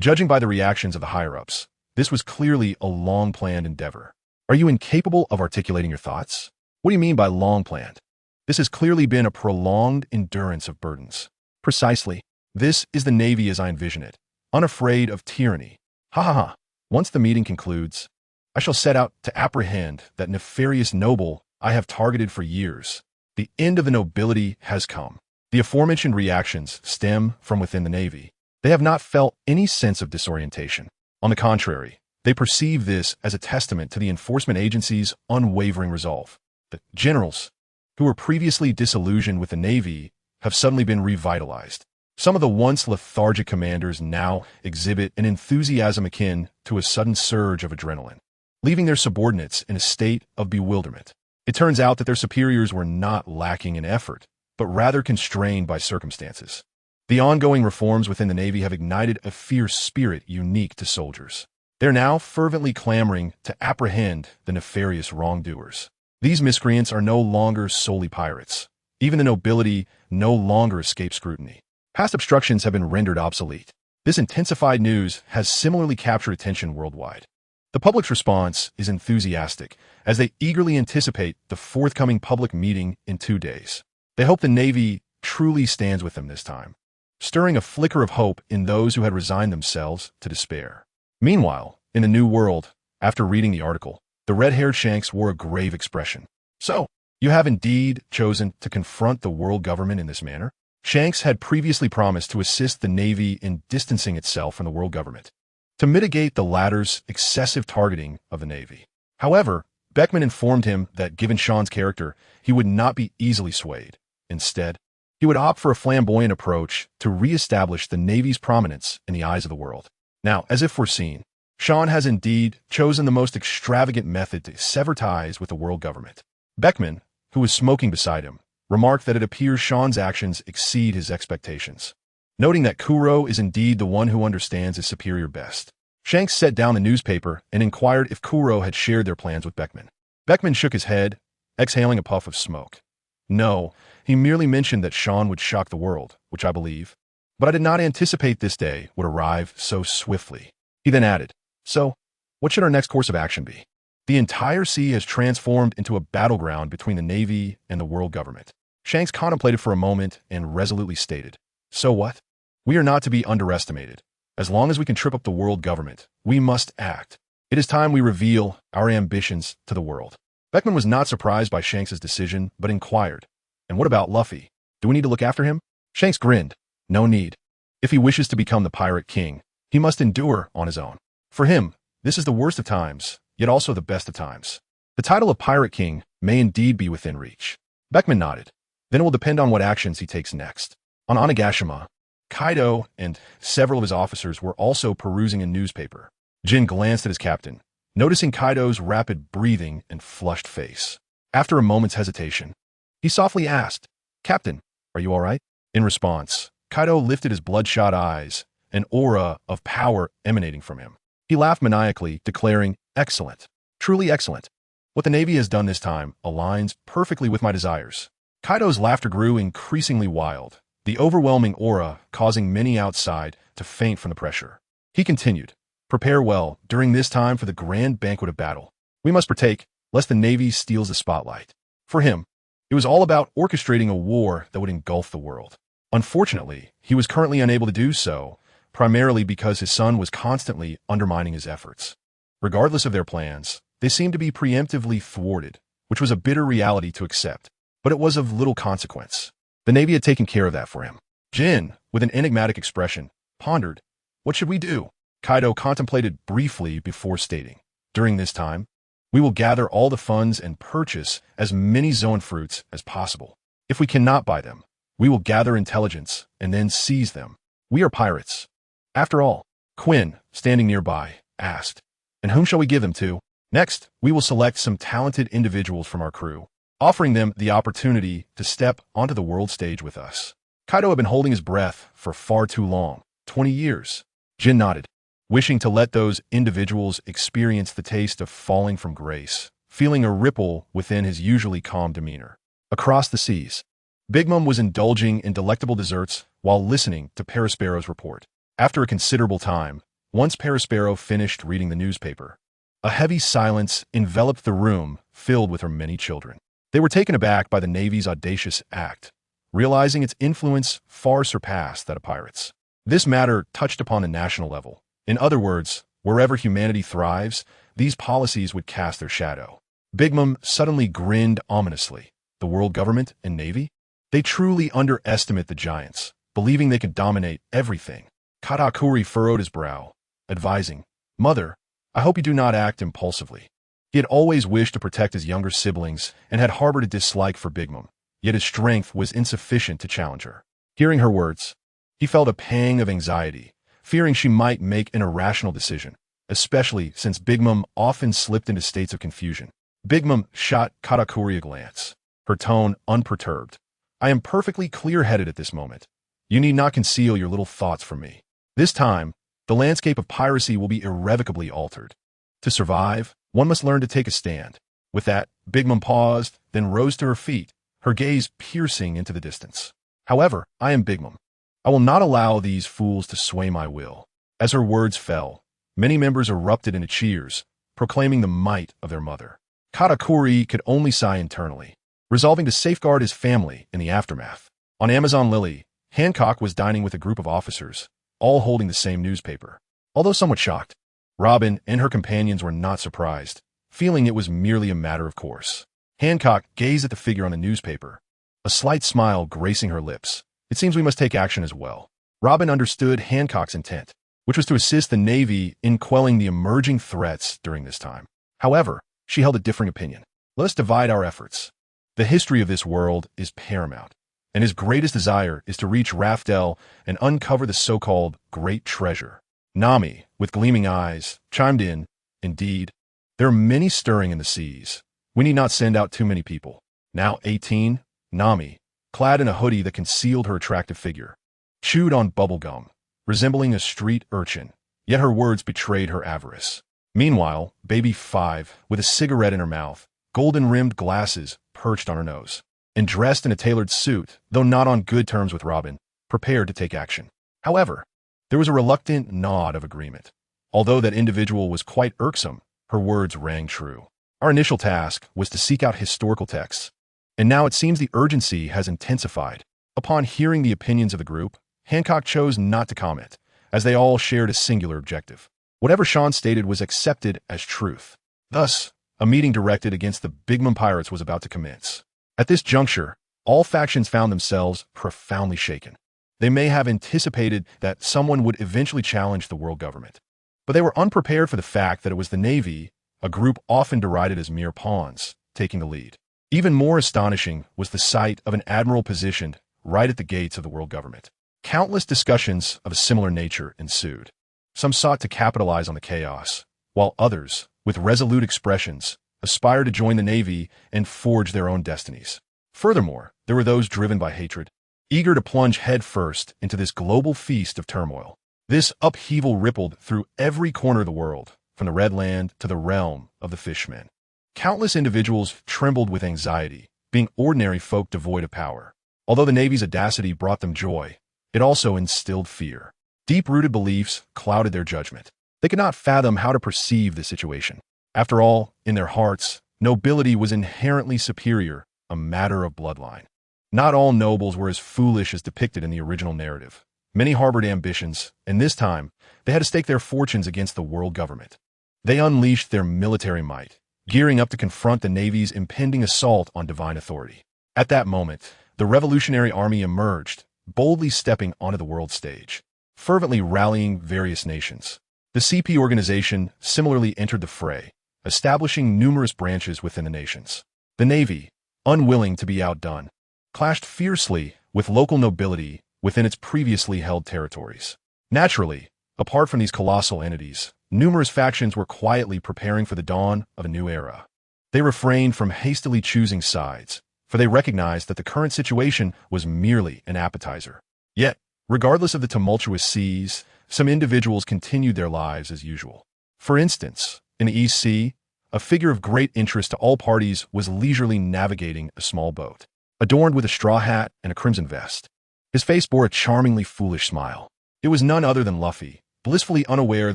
judging by the reactions of the higher-ups, this was clearly a long-planned endeavor. Are you incapable of articulating your thoughts? What do you mean by long-planned? This has clearly been a prolonged endurance of burdens. Precisely. This is the Navy as I envision it, unafraid of tyranny. Ha ha ha. Once the meeting concludes, I shall set out to apprehend that nefarious noble I have targeted for years. The end of the nobility has come. The aforementioned reactions stem from within the Navy. They have not felt any sense of disorientation. On the contrary, they perceive this as a testament to the enforcement agency's unwavering resolve. The generals, who were previously disillusioned with the Navy, have suddenly been revitalized. Some of the once lethargic commanders now exhibit an enthusiasm akin to a sudden surge of adrenaline, leaving their subordinates in a state of bewilderment. It turns out that their superiors were not lacking in effort, but rather constrained by circumstances. The ongoing reforms within the Navy have ignited a fierce spirit unique to soldiers. They're now fervently clamoring to apprehend the nefarious wrongdoers. These miscreants are no longer solely pirates. Even the nobility no longer escape scrutiny. Past obstructions have been rendered obsolete. This intensified news has similarly captured attention worldwide. The public's response is enthusiastic, as they eagerly anticipate the forthcoming public meeting in 2 days. They hope the Navy truly stands with them this time, stirring a flicker of hope in those who had resigned themselves to despair. Meanwhile, in the New World, after reading the article, the red-haired Shanks wore a grave expression. "So, you have indeed chosen to confront the world government in this manner?" Shanks had previously promised to assist the Navy in distancing itself from the world government, to mitigate the latter's excessive targeting of the Navy. However, Beckman informed him that given Sean's character, he would not be easily swayed. Instead, he would opt for a flamboyant approach to re-establish the Navy's prominence in the eyes of the world. Now, as if foreseen, Sean has indeed chosen the most extravagant method to sever ties with the world government. Beckman, who was smoking beside him, remarked that it appears Sean's actions exceed his expectations, noting that Kuro is indeed the one who understands his superior best. Shanks set down the newspaper and inquired if Kuro had shared their plans with Beckman. Beckman shook his head, exhaling a puff of smoke. "No, he merely mentioned that Sean would shock the world, which I believe. But I did not anticipate this day would arrive so swiftly." He then added, "So, what should our next course of action be?" The entire sea has transformed into a battleground between the Navy and the world government. Shanks contemplated for a moment and resolutely stated, "So what? We are not to be underestimated. As long as we can trip up the world government, we must act. It is time we reveal our ambitions to the world." Beckman was not surprised by Shanks's decision, but inquired, "And what about Luffy? Do we need to look after him?" Shanks grinned. "No need. If he wishes to become the Pirate King, he must endure on his own. For him, this is the worst of times, yet also the best of times. The title of Pirate King may indeed be within reach." Beckman nodded. "Then it will depend on what actions he takes next." On Onigashima, Kaido and several of his officers were also perusing a newspaper. Jin glanced at his captain, noticing Kaido's rapid breathing and flushed face. After a moment's hesitation, he softly asked, "Captain, are you all right?" In response, Kaido lifted his bloodshot eyes, an aura of power emanating from him. He laughed maniacally, declaring, "Excellent. Truly excellent. What the Navy has done this time aligns perfectly with my desires." Kaido's laughter grew increasingly wild, the overwhelming aura causing many outside to faint from the pressure. He continued, "Prepare well during this time for the grand banquet of battle. We must partake, lest the Navy steals the spotlight." For him, it was all about orchestrating a war that would engulf the world. Unfortunately, he was currently unable to do so, primarily because his son was constantly undermining his efforts. Regardless of their plans, they seemed to be preemptively thwarted, which was a bitter reality to accept, but it was of little consequence. The Navy had taken care of that for him. Jin, with an enigmatic expression, pondered, "What should we do?" Kaido contemplated briefly before stating, "During this time, we will gather all the funds and purchase as many Zoan fruits as possible. If we cannot buy them, we will gather intelligence and then seize them. We are pirates. After all." Quinn, standing nearby, asked, "And whom shall we give them to?" "Next, we will select some talented individuals from our crew, offering them the opportunity to step onto the world stage with us." Kaido had been holding his breath for far too long, 20 years. Jin nodded, wishing to let those individuals experience the taste of falling from grace, feeling a ripple within his usually calm demeanor. Across the seas, Big Mom was indulging in delectable desserts while listening to Perisparrow's report. After a considerable time, once Perisparrow finished reading the newspaper, a heavy silence enveloped the room filled with her many children. They were taken aback by the Navy's audacious act, realizing its influence far surpassed that of pirates. This matter touched upon the national level. In other words, wherever humanity thrives, these policies would cast their shadow. Big Mom suddenly grinned ominously. The world government and Navy? They truly underestimate the giants, believing they could dominate everything. Katakuri furrowed his brow, advising, "Mother, I hope you do not act impulsively." He had always wished to protect his younger siblings and had harbored a dislike for Big Mom, yet his strength was insufficient to challenge her. Hearing her words, he felt a pang of anxiety, fearing she might make an irrational decision, especially since Big Mom often slipped into states of confusion. Big Mom shot Katakuri a glance, her tone unperturbed. "I am perfectly clear-headed at this moment. You need not conceal your little thoughts from me. This time, the landscape of piracy will be irrevocably altered. To survive, one must learn to take a stand." With that, Big Mom paused, then rose to her feet, her gaze piercing into the distance. "However, I am Big Mom. I will not allow these fools to sway my will." As her words fell, many members erupted into cheers, proclaiming the might of their mother. Katakuri could only sigh internally, resolving to safeguard his family in the aftermath. On Amazon Lily, Hancock was dining with a group of officers, all holding the same newspaper. Although somewhat shocked, Robin and her companions were not surprised, feeling it was merely a matter of course. Hancock gazed at the figure on the newspaper, a slight smile gracing her lips. It seems we must take action as well. Robin understood Hancock's intent, which was to assist the Navy in quelling the emerging threats during this time. However, she held a differing opinion. Let us divide our efforts. The history of this world is paramount, and his greatest desire is to reach Raftel and uncover the so-called Great Treasure. Nami, with gleaming eyes, chimed in, "Indeed, there are many stirring in the seas. We need not send out too many people." Now 18, Nami, clad in a hoodie that concealed her attractive figure, chewed on bubble gum, resembling a street urchin, yet her words betrayed her avarice. Meanwhile, baby 5, with a cigarette in her mouth, golden-rimmed glasses perched on her nose, and dressed in a tailored suit, though not on good terms with Robin, prepared to take action. However, there was a reluctant nod of agreement. Although that individual was quite irksome, her words rang true. Our initial task was to seek out historical texts, and now it seems the urgency has intensified. Upon hearing the opinions of the group, Hancock chose not to comment, as they all shared a singular objective. Whatever Sean stated was accepted as truth. Thus, a meeting directed against the Big Mom Pirates was about to commence. At this juncture, all factions found themselves profoundly shaken. They may have anticipated that someone would eventually challenge the world government, but they were unprepared for the fact that it was the Navy, a group often derided as mere pawns, taking the lead. Even more astonishing was the sight of an admiral positioned right at the gates of the world government. Countless discussions of a similar nature ensued. Some sought to capitalize on the chaos, while others, with resolute expressions, aspired to join the Navy and forge their own destinies. Furthermore, there were those driven by hatred, eager to plunge headfirst into this global feast of turmoil. This upheaval rippled through every corner of the world, from the Red Land to the realm of the Fishmen. Countless individuals trembled with anxiety, being ordinary folk devoid of power. Although the Navy's audacity brought them joy, it also instilled fear. Deep-rooted beliefs clouded their judgment. They could not fathom how to perceive the situation. After all, in their hearts, nobility was inherently superior, a matter of bloodline. Not all nobles were as foolish as depicted in the original narrative. Many harbored ambitions, and this time, they had to stake their fortunes against the world government. They unleashed their military might, gearing up to confront the Navy's impending assault on divine authority. At that moment, the Revolutionary Army emerged, boldly stepping onto the world stage, fervently rallying various nations. The CP organization similarly entered the fray, establishing numerous branches within the nations. The Navy, unwilling to be outdone, clashed fiercely with local nobility within its previously held territories. Naturally, apart from these colossal entities, numerous factions were quietly preparing for the dawn of a new era. They refrained from hastily choosing sides, for they recognized that the current situation was merely an appetizer. Yet, regardless of the tumultuous seas, some individuals continued their lives as usual. For instance, in the East Sea, a figure of great interest to all parties was leisurely navigating a small boat, adorned with a straw hat and a crimson vest. His face bore a charmingly foolish smile. It was none other than Luffy, blissfully unaware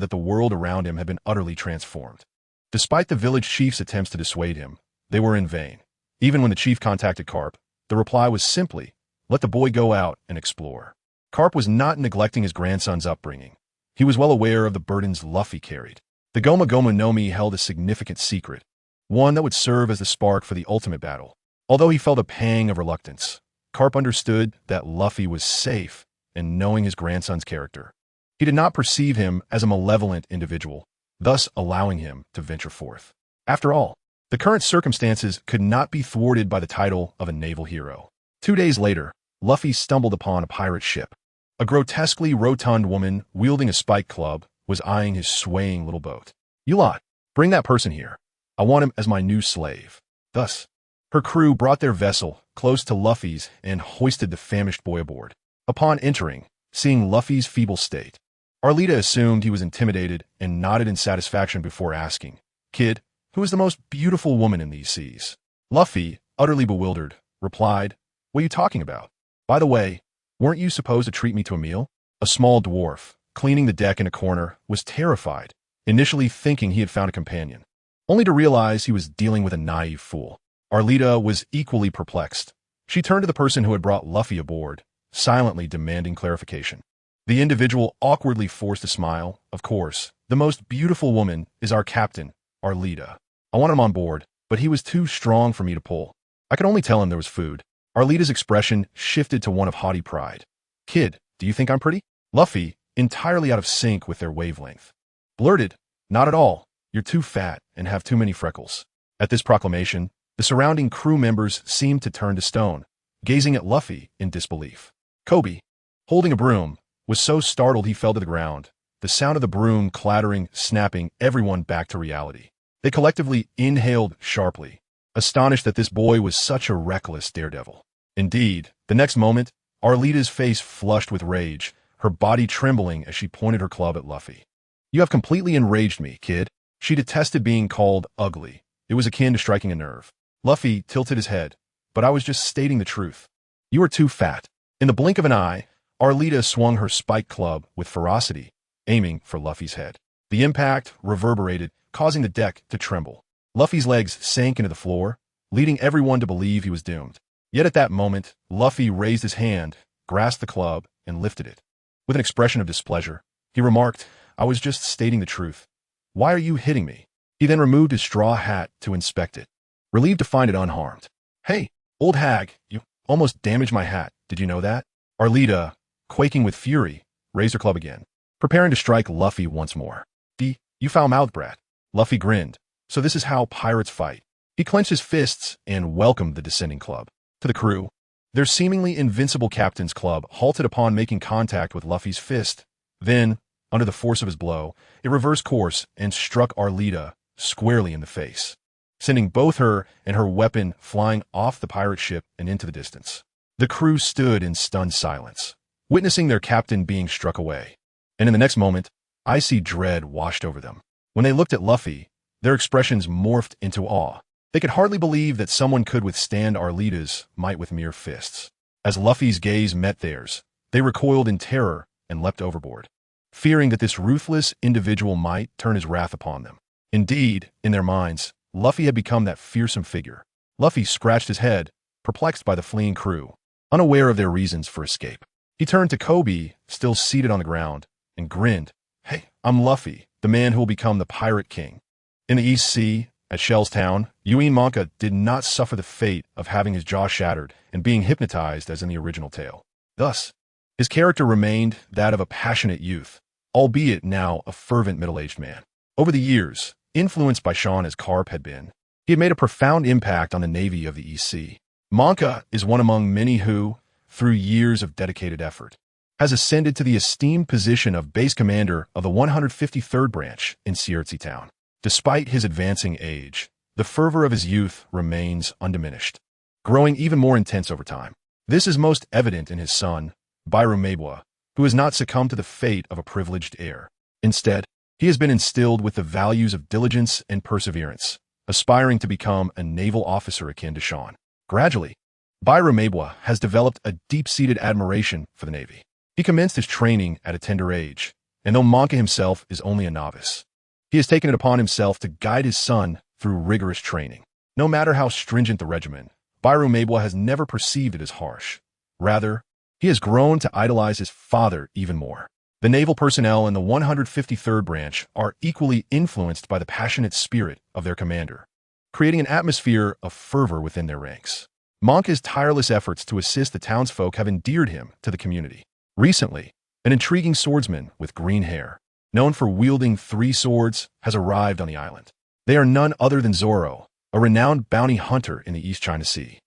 that the world around him had been utterly transformed. Despite the village chief's attempts to dissuade him, they were in vain. Even when the chief contacted Carp, the reply was simply, "Let the boy go out and explore." Carp was not neglecting his grandson's upbringing. He was well aware of the burdens Luffy carried. The Goma Goma no Mi held a significant secret, one that would serve as the spark for the ultimate battle. Although he felt a pang of reluctance, Carp understood that Luffy was safe in knowing his grandson's character. He did not perceive him as a malevolent individual, thus allowing him to venture forth. After all, the current circumstances could not be thwarted by the title of a naval hero. 2 days later, Luffy stumbled upon a pirate ship. A grotesquely rotund woman wielding a spike club was eyeing his swaying little boat. "You lot, bring that person here. I want him as my new slave." Thus, her crew brought their vessel close to Luffy's and hoisted the famished boy aboard. Upon entering, seeing Luffy's feeble state, Arlita assumed he was intimidated and nodded in satisfaction before asking, "Kid, who is the most beautiful woman in these seas?" Luffy, utterly bewildered, replied, "What are you talking about? By the way, weren't you supposed to treat me to a meal?" A small dwarf, cleaning the deck in a corner, was terrified, initially thinking he had found a companion. only to realize he was dealing with a naive fool. Arlita was equally perplexed. She turned to the person who had brought Luffy aboard, silently demanding clarification. The individual awkwardly forced a smile. Of course, the most beautiful woman is our captain, Arlita. I want him on board, but he was too strong for me to pull. I could only tell him there was food. Arlita's expression shifted to one of haughty pride. Kid, do you think I'm pretty? Luffy, entirely out of sync with their wavelength, blurted, not at all. You're too fat and have too many freckles. At this proclamation, the surrounding crew members seemed to turn to stone, gazing at Luffy in disbelief. Kobe, holding a broom, was so startled he fell to the ground, the sound of the broom clattering, snapping everyone back to reality. They collectively inhaled sharply, astonished that this boy was such a reckless daredevil. Indeed, the next moment, Arlita's face flushed with rage, her body trembling as she pointed her club at Luffy. You have completely enraged me, kid. She detested being called ugly. It was akin to striking a nerve. Luffy tilted his head, but I was just stating the truth. You are too fat. In the blink of an eye, Arlita swung her spiked club with ferocity, aiming for Luffy's head. The impact reverberated, causing the deck to tremble. Luffy's legs sank into the floor, leading everyone to believe he was doomed. Yet at that moment, Luffy raised his hand, grasped the club, and lifted it. With an expression of displeasure, he remarked, I was just stating the truth. Why are you hitting me? He then removed his straw hat to inspect it, relieved to find it unharmed. Hey, old hag, you almost damaged my hat. Did you know that? Arlita, quaking with fury, raised her club again, preparing to strike Luffy once more. You foul-mouthed brat. Luffy grinned. So this is how pirates fight. He clenched his fists and welcomed the descending club. To the crew, their seemingly invincible captain's club halted upon making contact with Luffy's fist. Then, under the force of his blow, it reversed course and struck Arlita squarely in the face, sending both her and her weapon flying off the pirate ship and into the distance. The crew stood in stunned silence, witnessing their captain being struck away. And in the next moment, icy dread washed over them. When they looked at Luffy, their expressions morphed into awe. They could hardly believe that someone could withstand Arlita's might with mere fists. As Luffy's gaze met theirs, they recoiled in terror and leapt overboard, fearing that this ruthless individual might turn his wrath upon them. Indeed, in their minds, Luffy had become that fearsome figure. Luffy scratched his head, perplexed by the fleeing crew, unaware of their reasons for escape. He turned to Kobe, still seated on the ground, and grinned. Hey, I'm Luffy, the man who will become the Pirate King. In the East Sea, at Shell's Town, Yuen Monka did not suffer the fate of having his jaw shattered and being hypnotized as in the original tale. Thus, his character remained that of a passionate youth, albeit now a fervent middle-aged man. Over the years, influenced by Sean as Carp had been, he had made a profound impact on the Navy of the East Sea. Monka is one among many who, through years of dedicated effort, has ascended to the esteemed position of base commander of the 153rd Branch in Siertsi Town. Despite his advancing age, the fervor of his youth remains undiminished, growing even more intense over time. This is most evident in his son, Bairu Mabwa, who has not succumbed to the fate of a privileged heir. Instead, he has been instilled with the values of diligence and perseverance, aspiring to become a naval officer akin to Sean. Gradually, Bairu Mabwa has developed a deep-seated admiration for the Navy. He commenced his training at a tender age, and though Monka himself is only a novice, he has taken it upon himself to guide his son through rigorous training. No matter how stringent the regimen, Bairu Mabwa has never perceived it as harsh. Rather, he has grown to idolize his father even more. The naval personnel in the 153rd Branch are equally influenced by the passionate spirit of their commander, creating an atmosphere of fervor within their ranks. Monka's tireless efforts to assist the townsfolk have endeared him to the community. Recently, an intriguing swordsman with green hair, known for wielding 3 swords, has arrived on the island. They are none other than Zoro, a renowned bounty hunter in the East China Sea.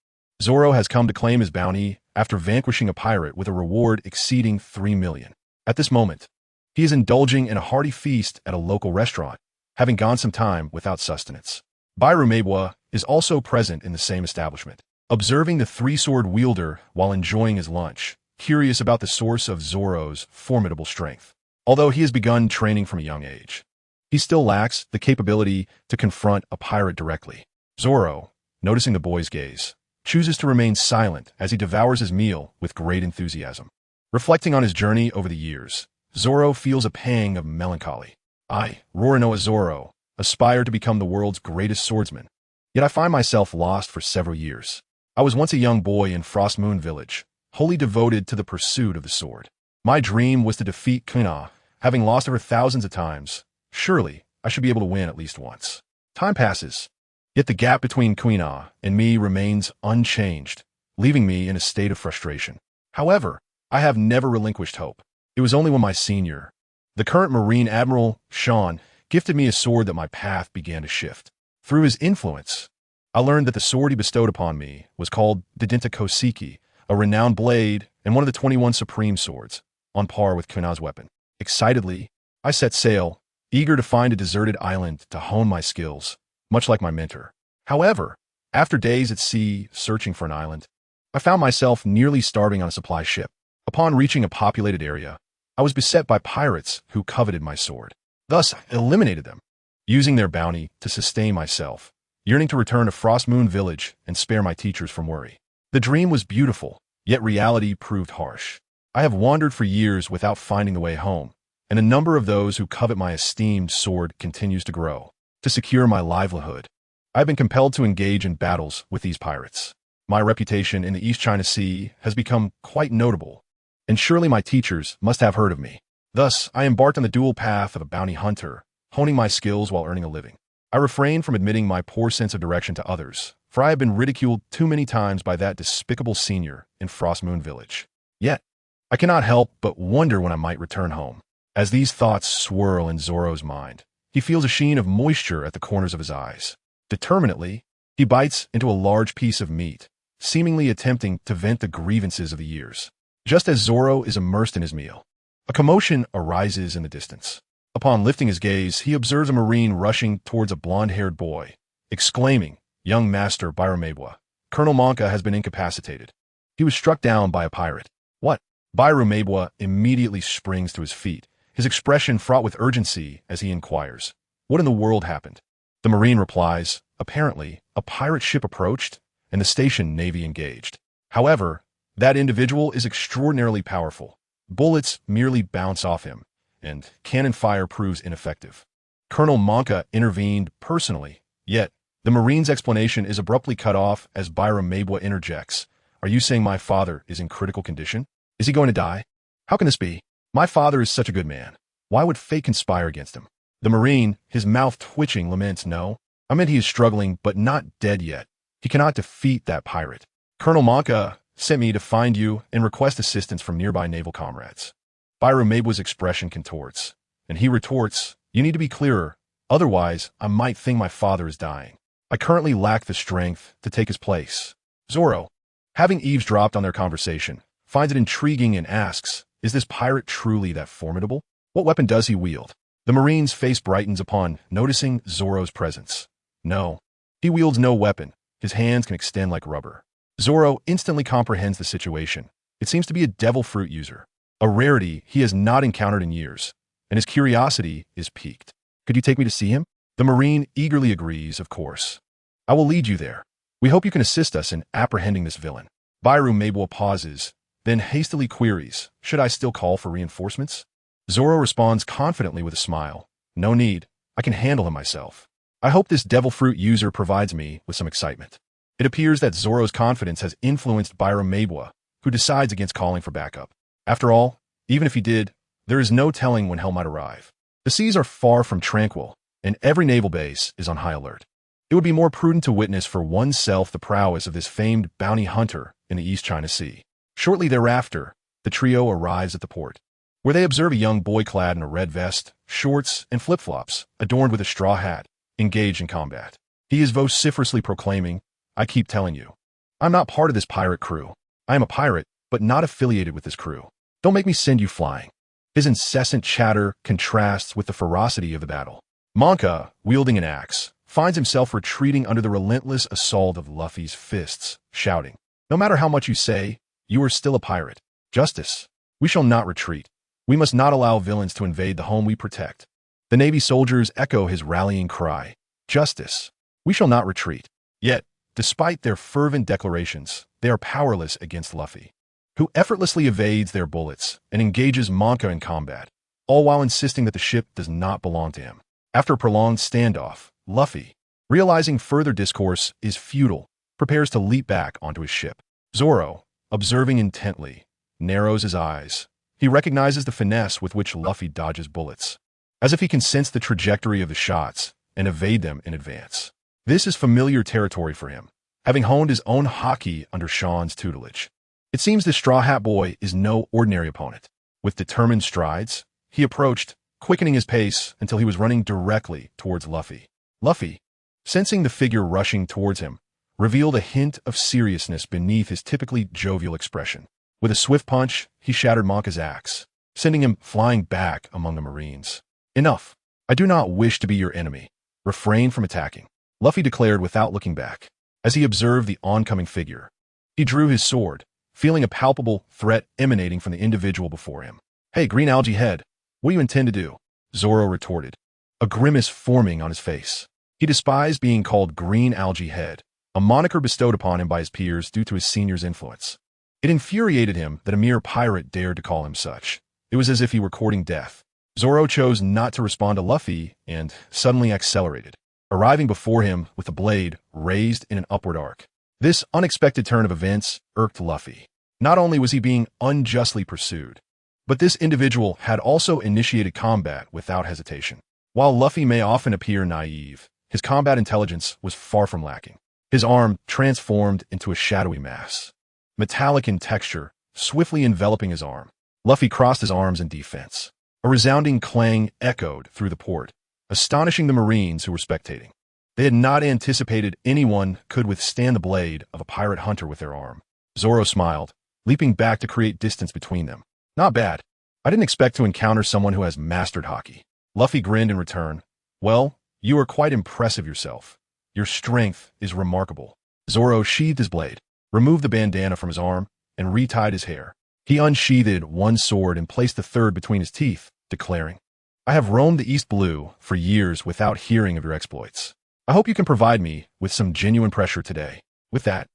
Zoro has come to claim his bounty after vanquishing a pirate with a reward exceeding 3 million. At this moment, he is indulging in a hearty feast at a local restaurant, having gone some time without sustenance. Bairu Mabwa is also present in the same establishment, observing the 3-sword wielder while enjoying his lunch, curious about the source of Zoro's formidable strength. Although he has begun training from a young age, he still lacks the capability to confront a pirate directly. Zoro, noticing the boy's gaze, chooses to remain silent as he devours his meal with great enthusiasm. Reflecting on his journey over the years, Zoro feels a pang of melancholy. I, Roronoa Zoro, aspire to become the world's greatest swordsman. Yet I find myself lost for several years. I was once a young boy in Frost Moon Village, wholly devoted to the pursuit of the sword. My dream was to defeat Kuna, having lost her thousands of times. Surely, I should be able to win at least once. Time passes, yet the gap between Kuna and me remains unchanged, leaving me in a state of frustration. However, I have never relinquished hope. It was only when my senior, the current Marine Admiral, Sean, gifted me a sword that my path began to shift. Through his influence, I learned that the sword he bestowed upon me was called the Dinta Koseki, a renowned blade and one of the 21 supreme swords, on par with Kuna's weapon. Excitedly, I set sail, eager to find a deserted island to hone my skills, much like my mentor. However, after days at sea searching for an island, I found myself nearly starving on a supply ship. Upon reaching a populated area, I was beset by pirates who coveted my sword. Thus, I eliminated them, using their bounty to sustain myself, yearning to return to Frost Moon Village and spare my teachers from worry. The dream was beautiful, yet reality proved harsh. I have wandered for years without finding the way home, and a number of those who covet my esteemed sword continues to grow. To secure my livelihood, I have been compelled to engage in battles with these pirates. My reputation in the East China Sea has become quite notable, and surely my teachers must have heard of me. Thus, I embarked on the dual path of a bounty hunter, honing my skills while earning a living. I refrained from admitting my poor sense of direction to others, for I have been ridiculed too many times by that despicable senior in Frost Moon Village. Yet, I cannot help but wonder when I might return home. As these thoughts swirl in Zoro's mind, he feels a sheen of moisture at the corners of his eyes. Determinedly, he bites into a large piece of meat, seemingly attempting to vent the grievances of the years. Just as Zoro is immersed in his meal, a commotion arises in the distance. Upon lifting his gaze, he observes a Marine rushing towards a blonde-haired boy, exclaiming, "Young Master Byramebwa, Colonel Monka has been incapacitated. He was struck down by a pirate." "What?" Byramebwa immediately springs to his feet, his expression fraught with urgency as he inquires, "What in the world happened?" The Marine replies, "Apparently, a pirate ship approached, and the station Navy engaged. However, that individual is extraordinarily powerful. Bullets merely bounce off him, and cannon fire proves ineffective." Colonel Monka intervened personally, yet the Marine's explanation is abruptly cut off as Byramebwa interjects, "Are you saying my father is in critical condition? Is he going to die? How can this be? My father is such a good man. Why would fate conspire against him?" The Marine, his mouth twitching, laments, "No, I meant he is struggling, but not dead yet. He cannot defeat that pirate. Colonel Monka sent me to find you and request assistance from nearby naval comrades." Byramebwa's expression contorts, and he retorts, "You need to be clearer, otherwise I might think my father is dying. I currently lack the strength to take his place." Zoro, having eavesdropped on their conversation, finds it intriguing and asks, "Is this pirate truly that formidable? What weapon does he wield?" The Marine's face brightens upon noticing Zoro's presence. "No, he wields no weapon. His hands can extend like rubber." Zoro instantly comprehends the situation. It seems to be a devil fruit user, a rarity he has not encountered in years, and his curiosity is piqued. "Could you take me to see him?" The Marine eagerly agrees, "Of course. I will lead you there. We hope you can assist us in apprehending this villain." Byramebwa pauses, then hastily queries, "Should I still call for reinforcements?" Zoro responds confidently with a smile, "No need. I can handle him myself. I hope this devil fruit user provides me with some excitement." It appears that Zoro's confidence has influenced Byramebwa, who decides against calling for backup. After all, even if he did, there is no telling when help might arrive. The seas are far from tranquil, and every naval base is on high alert. It would be more prudent to witness for oneself the prowess of this famed bounty hunter in the East China Sea. Shortly thereafter, the trio arrives at the port, where they observe a young boy clad in a red vest, shorts, and flip-flops, adorned with a straw hat, engaged in combat. He is vociferously proclaiming, "I keep telling you, I'm not part of this pirate crew. I am a pirate, but not affiliated with this crew. Don't make me send you flying." His incessant chatter contrasts with the ferocity of the battle. Monka, wielding an axe, finds himself retreating under the relentless assault of Luffy's fists, shouting, "No matter how much you say, you are still a pirate. Justice. We shall not retreat. We must not allow villains to invade the home we protect." The Navy soldiers echo his rallying cry, "Justice. We shall not retreat." Yet, despite their fervent declarations, they are powerless against Luffy, who effortlessly evades their bullets and engages Monka in combat, all while insisting that the ship does not belong to him. After a prolonged standoff, Luffy, realizing further discourse is futile, prepares to leap back onto his ship. Zoro, observing intently, narrows his eyes. He recognizes the finesse with which Luffy dodges bullets, as if he can sense the trajectory of the shots and evade them in advance. This is familiar territory for him, having honed his own haki under Sean's tutelage. It seems the Straw Hat Boy is no ordinary opponent. With determined strides, he approached, quickening his pace until he was running directly towards Luffy. Luffy, sensing the figure rushing towards him, revealed a hint of seriousness beneath his typically jovial expression. With a swift punch, he shattered Monka's axe, sending him flying back among the Marines. Enough. I do not wish to be your enemy. Refrain from attacking, Luffy declared without looking back. As he observed the oncoming figure, he drew his sword, feeling a palpable threat emanating from the individual before him. Hey, Green Algae Head, what do you intend to do? Zoro retorted, a grimace forming on his face. He despised being called Green Algae Head, a moniker bestowed upon him by his peers due to his senior's influence. It infuriated him that a mere pirate dared to call him such. It was as if he were courting death. Zoro chose not to respond to Luffy and suddenly accelerated, arriving before him with the blade raised in an upward arc. This unexpected turn of events irked Luffy. Not only was he being unjustly pursued, but this individual had also initiated combat without hesitation. While Luffy may often appear naive, his combat intelligence was far from lacking. His arm transformed into a shadowy mass, metallic in texture, swiftly enveloping his arm. Luffy crossed his arms in defense. A resounding clang echoed through the port, astonishing the Marines who were spectating. They had not anticipated anyone could withstand the blade of a pirate hunter with their arm. Zoro smiled, leaping back to create distance between them. Not bad. I didn't expect to encounter someone who has mastered haki. Luffy grinned in return. Well, you are quite impressive yourself. Your strength is remarkable. Zoro sheathed his blade, removed the bandana from his arm, and retied his hair. He unsheathed one sword and placed the third between his teeth, declaring, I have roamed the East Blue for years without hearing of your exploits. I hope you can provide me with some genuine pressure today. With that,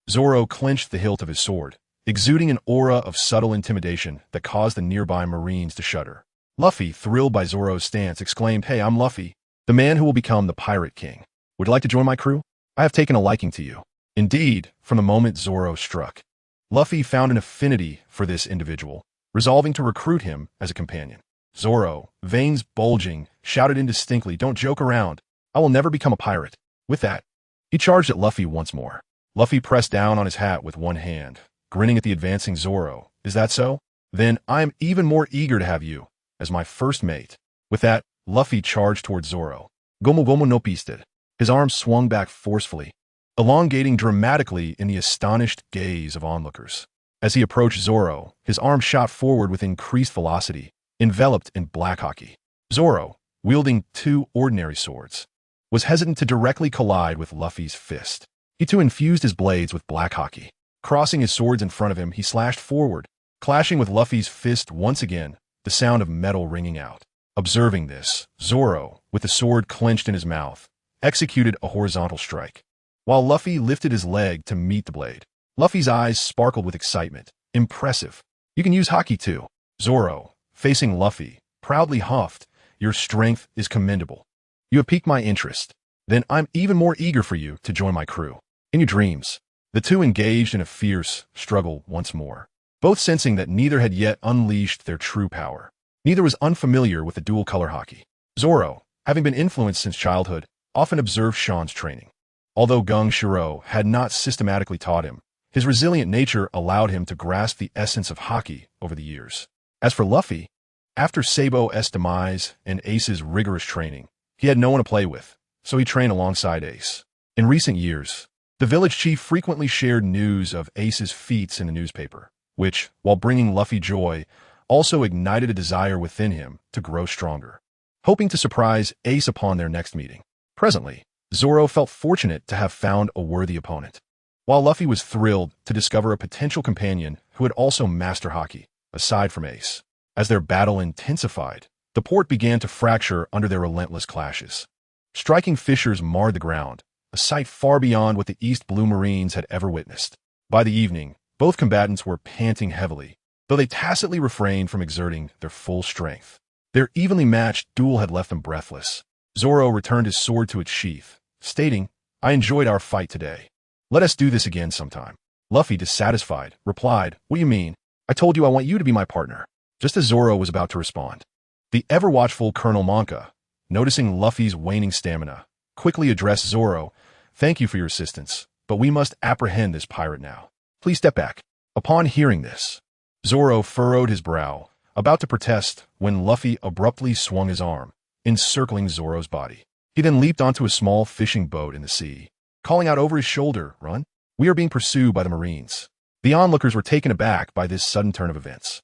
Zoro clenched the hilt of his sword, exuding an aura of subtle intimidation that caused the nearby Marines to shudder. Luffy, thrilled by Zoro's stance, exclaimed, Hey, I'm Luffy, the man who will become the Pirate King. Would you like to join my crew? I have taken a liking to you. Indeed, from the moment Zoro struck, Luffy found an affinity for this individual, resolving to recruit him as a companion. Zoro, veins bulging, shouted indistinctly, Don't joke around. I will never become a pirate. With that, he charged at Luffy once more. Luffy pressed down on his hat with one hand, grinning at the advancing Zoro. Is that so? Then I am even more eager to have you as my first mate. With that, Luffy charged towards Zoro. Gomu Gomu no pisted. His arms swung back forcefully, elongating dramatically in the astonished gaze of onlookers. As he approached Zoro, his arm shot forward with increased velocity, enveloped in black haki. Zoro, wielding two ordinary swords, was hesitant to directly collide with Luffy's fist. He too infused his blades with black haki. Crossing his swords in front of him, he slashed forward, clashing with Luffy's fist once again, the sound of metal ringing out. Observing this, Zoro, with the sword clenched in his mouth, executed a horizontal strike, while Luffy lifted his leg to meet the blade. Luffy's eyes sparkled with excitement. Impressive. You can use haki too. Zoro, facing Luffy, proudly huffed, Your strength is commendable. You have piqued my interest. Then I'm even more eager for you to join my crew. In your dreams, the two engaged in a fierce struggle once more, both sensing that neither had yet unleashed their true power. Neither was unfamiliar with the dual-color haki. Zoro, having been influenced since childhood, often observed Sean's training. Although Gung Shiro had not systematically taught him, his resilient nature allowed him to grasp the essence of haki over the years. As for Luffy, after Sabo's demise and Ace's rigorous training, he had no one to play with, so he trained alongside Ace. In recent years, the village chief frequently shared news of Ace's feats in the newspaper, which, while bringing Luffy joy, also ignited a desire within him to grow stronger, hoping to surprise Ace upon their next meeting. Presently, Zoro felt fortunate to have found a worthy opponent, while Luffy was thrilled to discover a potential companion who would also master haki, aside from Ace. As their battle intensified, the port began to fracture under their relentless clashes. Striking fissures marred the ground, a sight far beyond what the East Blue Marines had ever witnessed. By the evening, both combatants were panting heavily, though they tacitly refrained from exerting their full strength. Their evenly matched duel had left them breathless. Zoro returned his sword to its sheath, stating, "I enjoyed our fight today. Let us do this again sometime." Luffy, dissatisfied, replied, "What do you mean? I told you I want you to be my partner." Just as Zoro was about to respond, the ever-watchful Colonel Monka, noticing Luffy's waning stamina, quickly addressed Zoro, "Thank you for your assistance, but we must apprehend this pirate now. Please step back." Upon hearing this, Zoro furrowed his brow, about to protest when Luffy abruptly swung his arm, encircling Zoro's body. He then leaped onto a small fishing boat in the sea, calling out over his shoulder, "Run! We are being pursued by the Marines." The onlookers were taken aback by this sudden turn of events.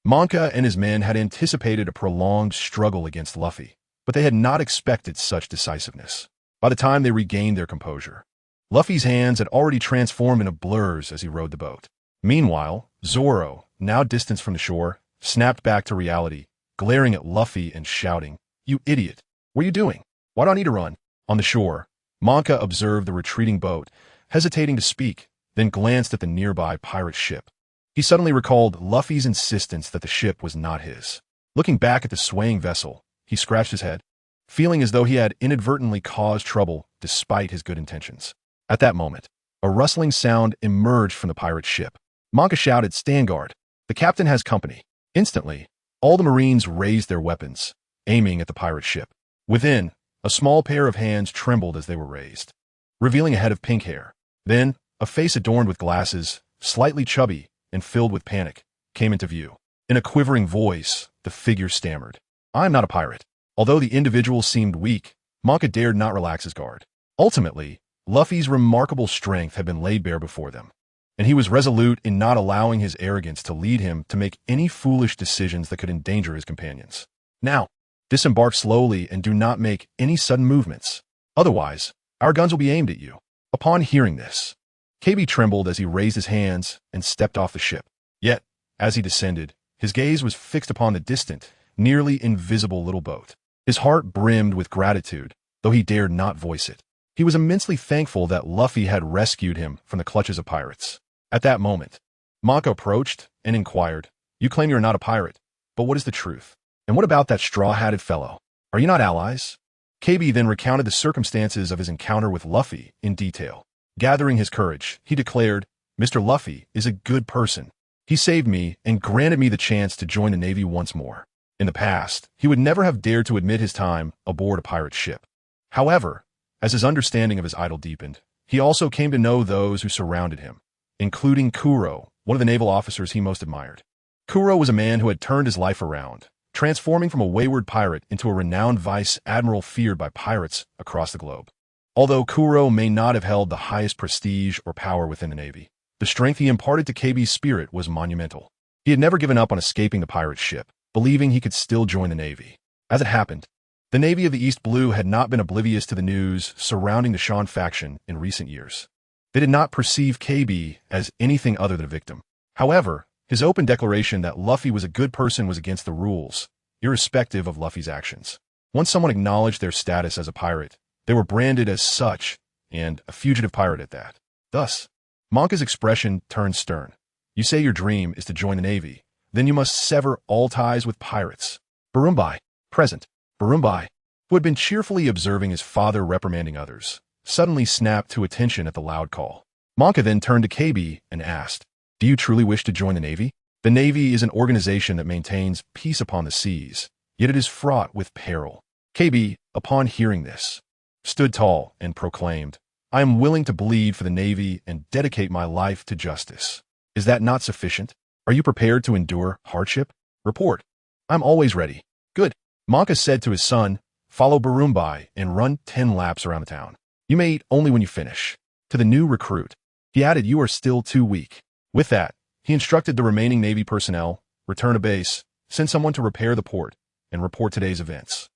Monka and his men had anticipated a prolonged struggle against Luffy, but they had not expected such decisiveness. By the time they regained their composure, Luffy's hands had already transformed into blurs as he rowed the boat. Meanwhile, Zoro, now distanced from the shore, snapped back to reality, glaring at Luffy and shouting, "You idiot! What are you doing? Why do I need to run?" On the shore, Monka observed the retreating boat, hesitating to speak, then glanced at the nearby pirate ship. He suddenly recalled Luffy's insistence that the ship was not his. Looking back at the swaying vessel, he scratched his head, feeling as though he had inadvertently caused trouble despite his good intentions. At that moment, a rustling sound emerged from the pirate ship. Monka shouted, "Stand guard! The captain has company." Instantly, all the Marines raised their weapons, aiming at the pirate ship. Within, a small pair of hands trembled as they were raised, revealing a head of pink hair. Then, a face adorned with glasses, slightly chubby and filled with panic, came into view. In a quivering voice, the figure stammered, "I am not a pirate." Although the individual seemed weak, Monka dared not relax his guard. Ultimately, Luffy's remarkable strength had been laid bare before them, and he was resolute in not allowing his arrogance to lead him to make any foolish decisions that could endanger his companions. "Now, disembark slowly and do not make any sudden movements. Otherwise, our guns will be aimed at you." Upon hearing this, KB trembled as he raised his hands and stepped off the ship. Yet, as he descended, his gaze was fixed upon the distant, nearly invisible little boat. His heart brimmed with gratitude, though he dared not voice it. He was immensely thankful that Luffy had rescued him from the clutches of pirates. At that moment, Monka approached and inquired, "You claim you are not a pirate, but what is the truth? And what about that straw-hatted fellow? Are you not allies?" KB then recounted the circumstances of his encounter with Luffy in detail. Gathering his courage, he declared, "Mr. Luffy is a good person. He saved me and granted me the chance to join the Navy once more. In the past, he would never have dared to admit his time aboard a pirate ship. However, as his understanding of his idol deepened, he also came to know those who surrounded him, including Kuro, one of the naval officers he most admired. Kuro was a man who had turned his life around, transforming from a wayward pirate into a renowned vice admiral feared by pirates across the globe. Although Kuro may not have held the highest prestige or power within the Navy, the strength he imparted to KB's spirit was monumental. He had never given up on escaping the pirate ship, believing he could still join the Navy. As it happened, the Navy of the East Blue had not been oblivious to the news surrounding the Sean faction in recent years. They did not perceive KB as anything other than a victim. However, his open declaration that Luffy was a good person was against the rules, irrespective of Luffy's actions. Once someone acknowledged their status as a pirate, they were branded as such, and a fugitive pirate at that. Thus, Monka's expression turned stern. "You say your dream is to join the Navy, then you must sever all ties with pirates." Barumbai, present. Barumbai, who had been cheerfully observing his father reprimanding others, suddenly snapped to attention at the loud call. Monka then turned to KB and asked, "Do you truly wish to join the Navy?" The Navy is an organization that maintains peace upon the seas, yet it is fraught with peril. KB, upon hearing this, stood tall and proclaimed, "I am willing to bleed for the Navy and dedicate my life to justice. Is that not sufficient? Are you prepared to endure hardship? Report. I'm always ready." "Good." Monka said to his son, "Follow Barumbai and run 10 laps around the town. You may eat only when you finish." To the new recruit, he added, "You are still too weak." With that, he instructed the remaining Navy personnel, return to base, send someone to repair the port, and report today's events.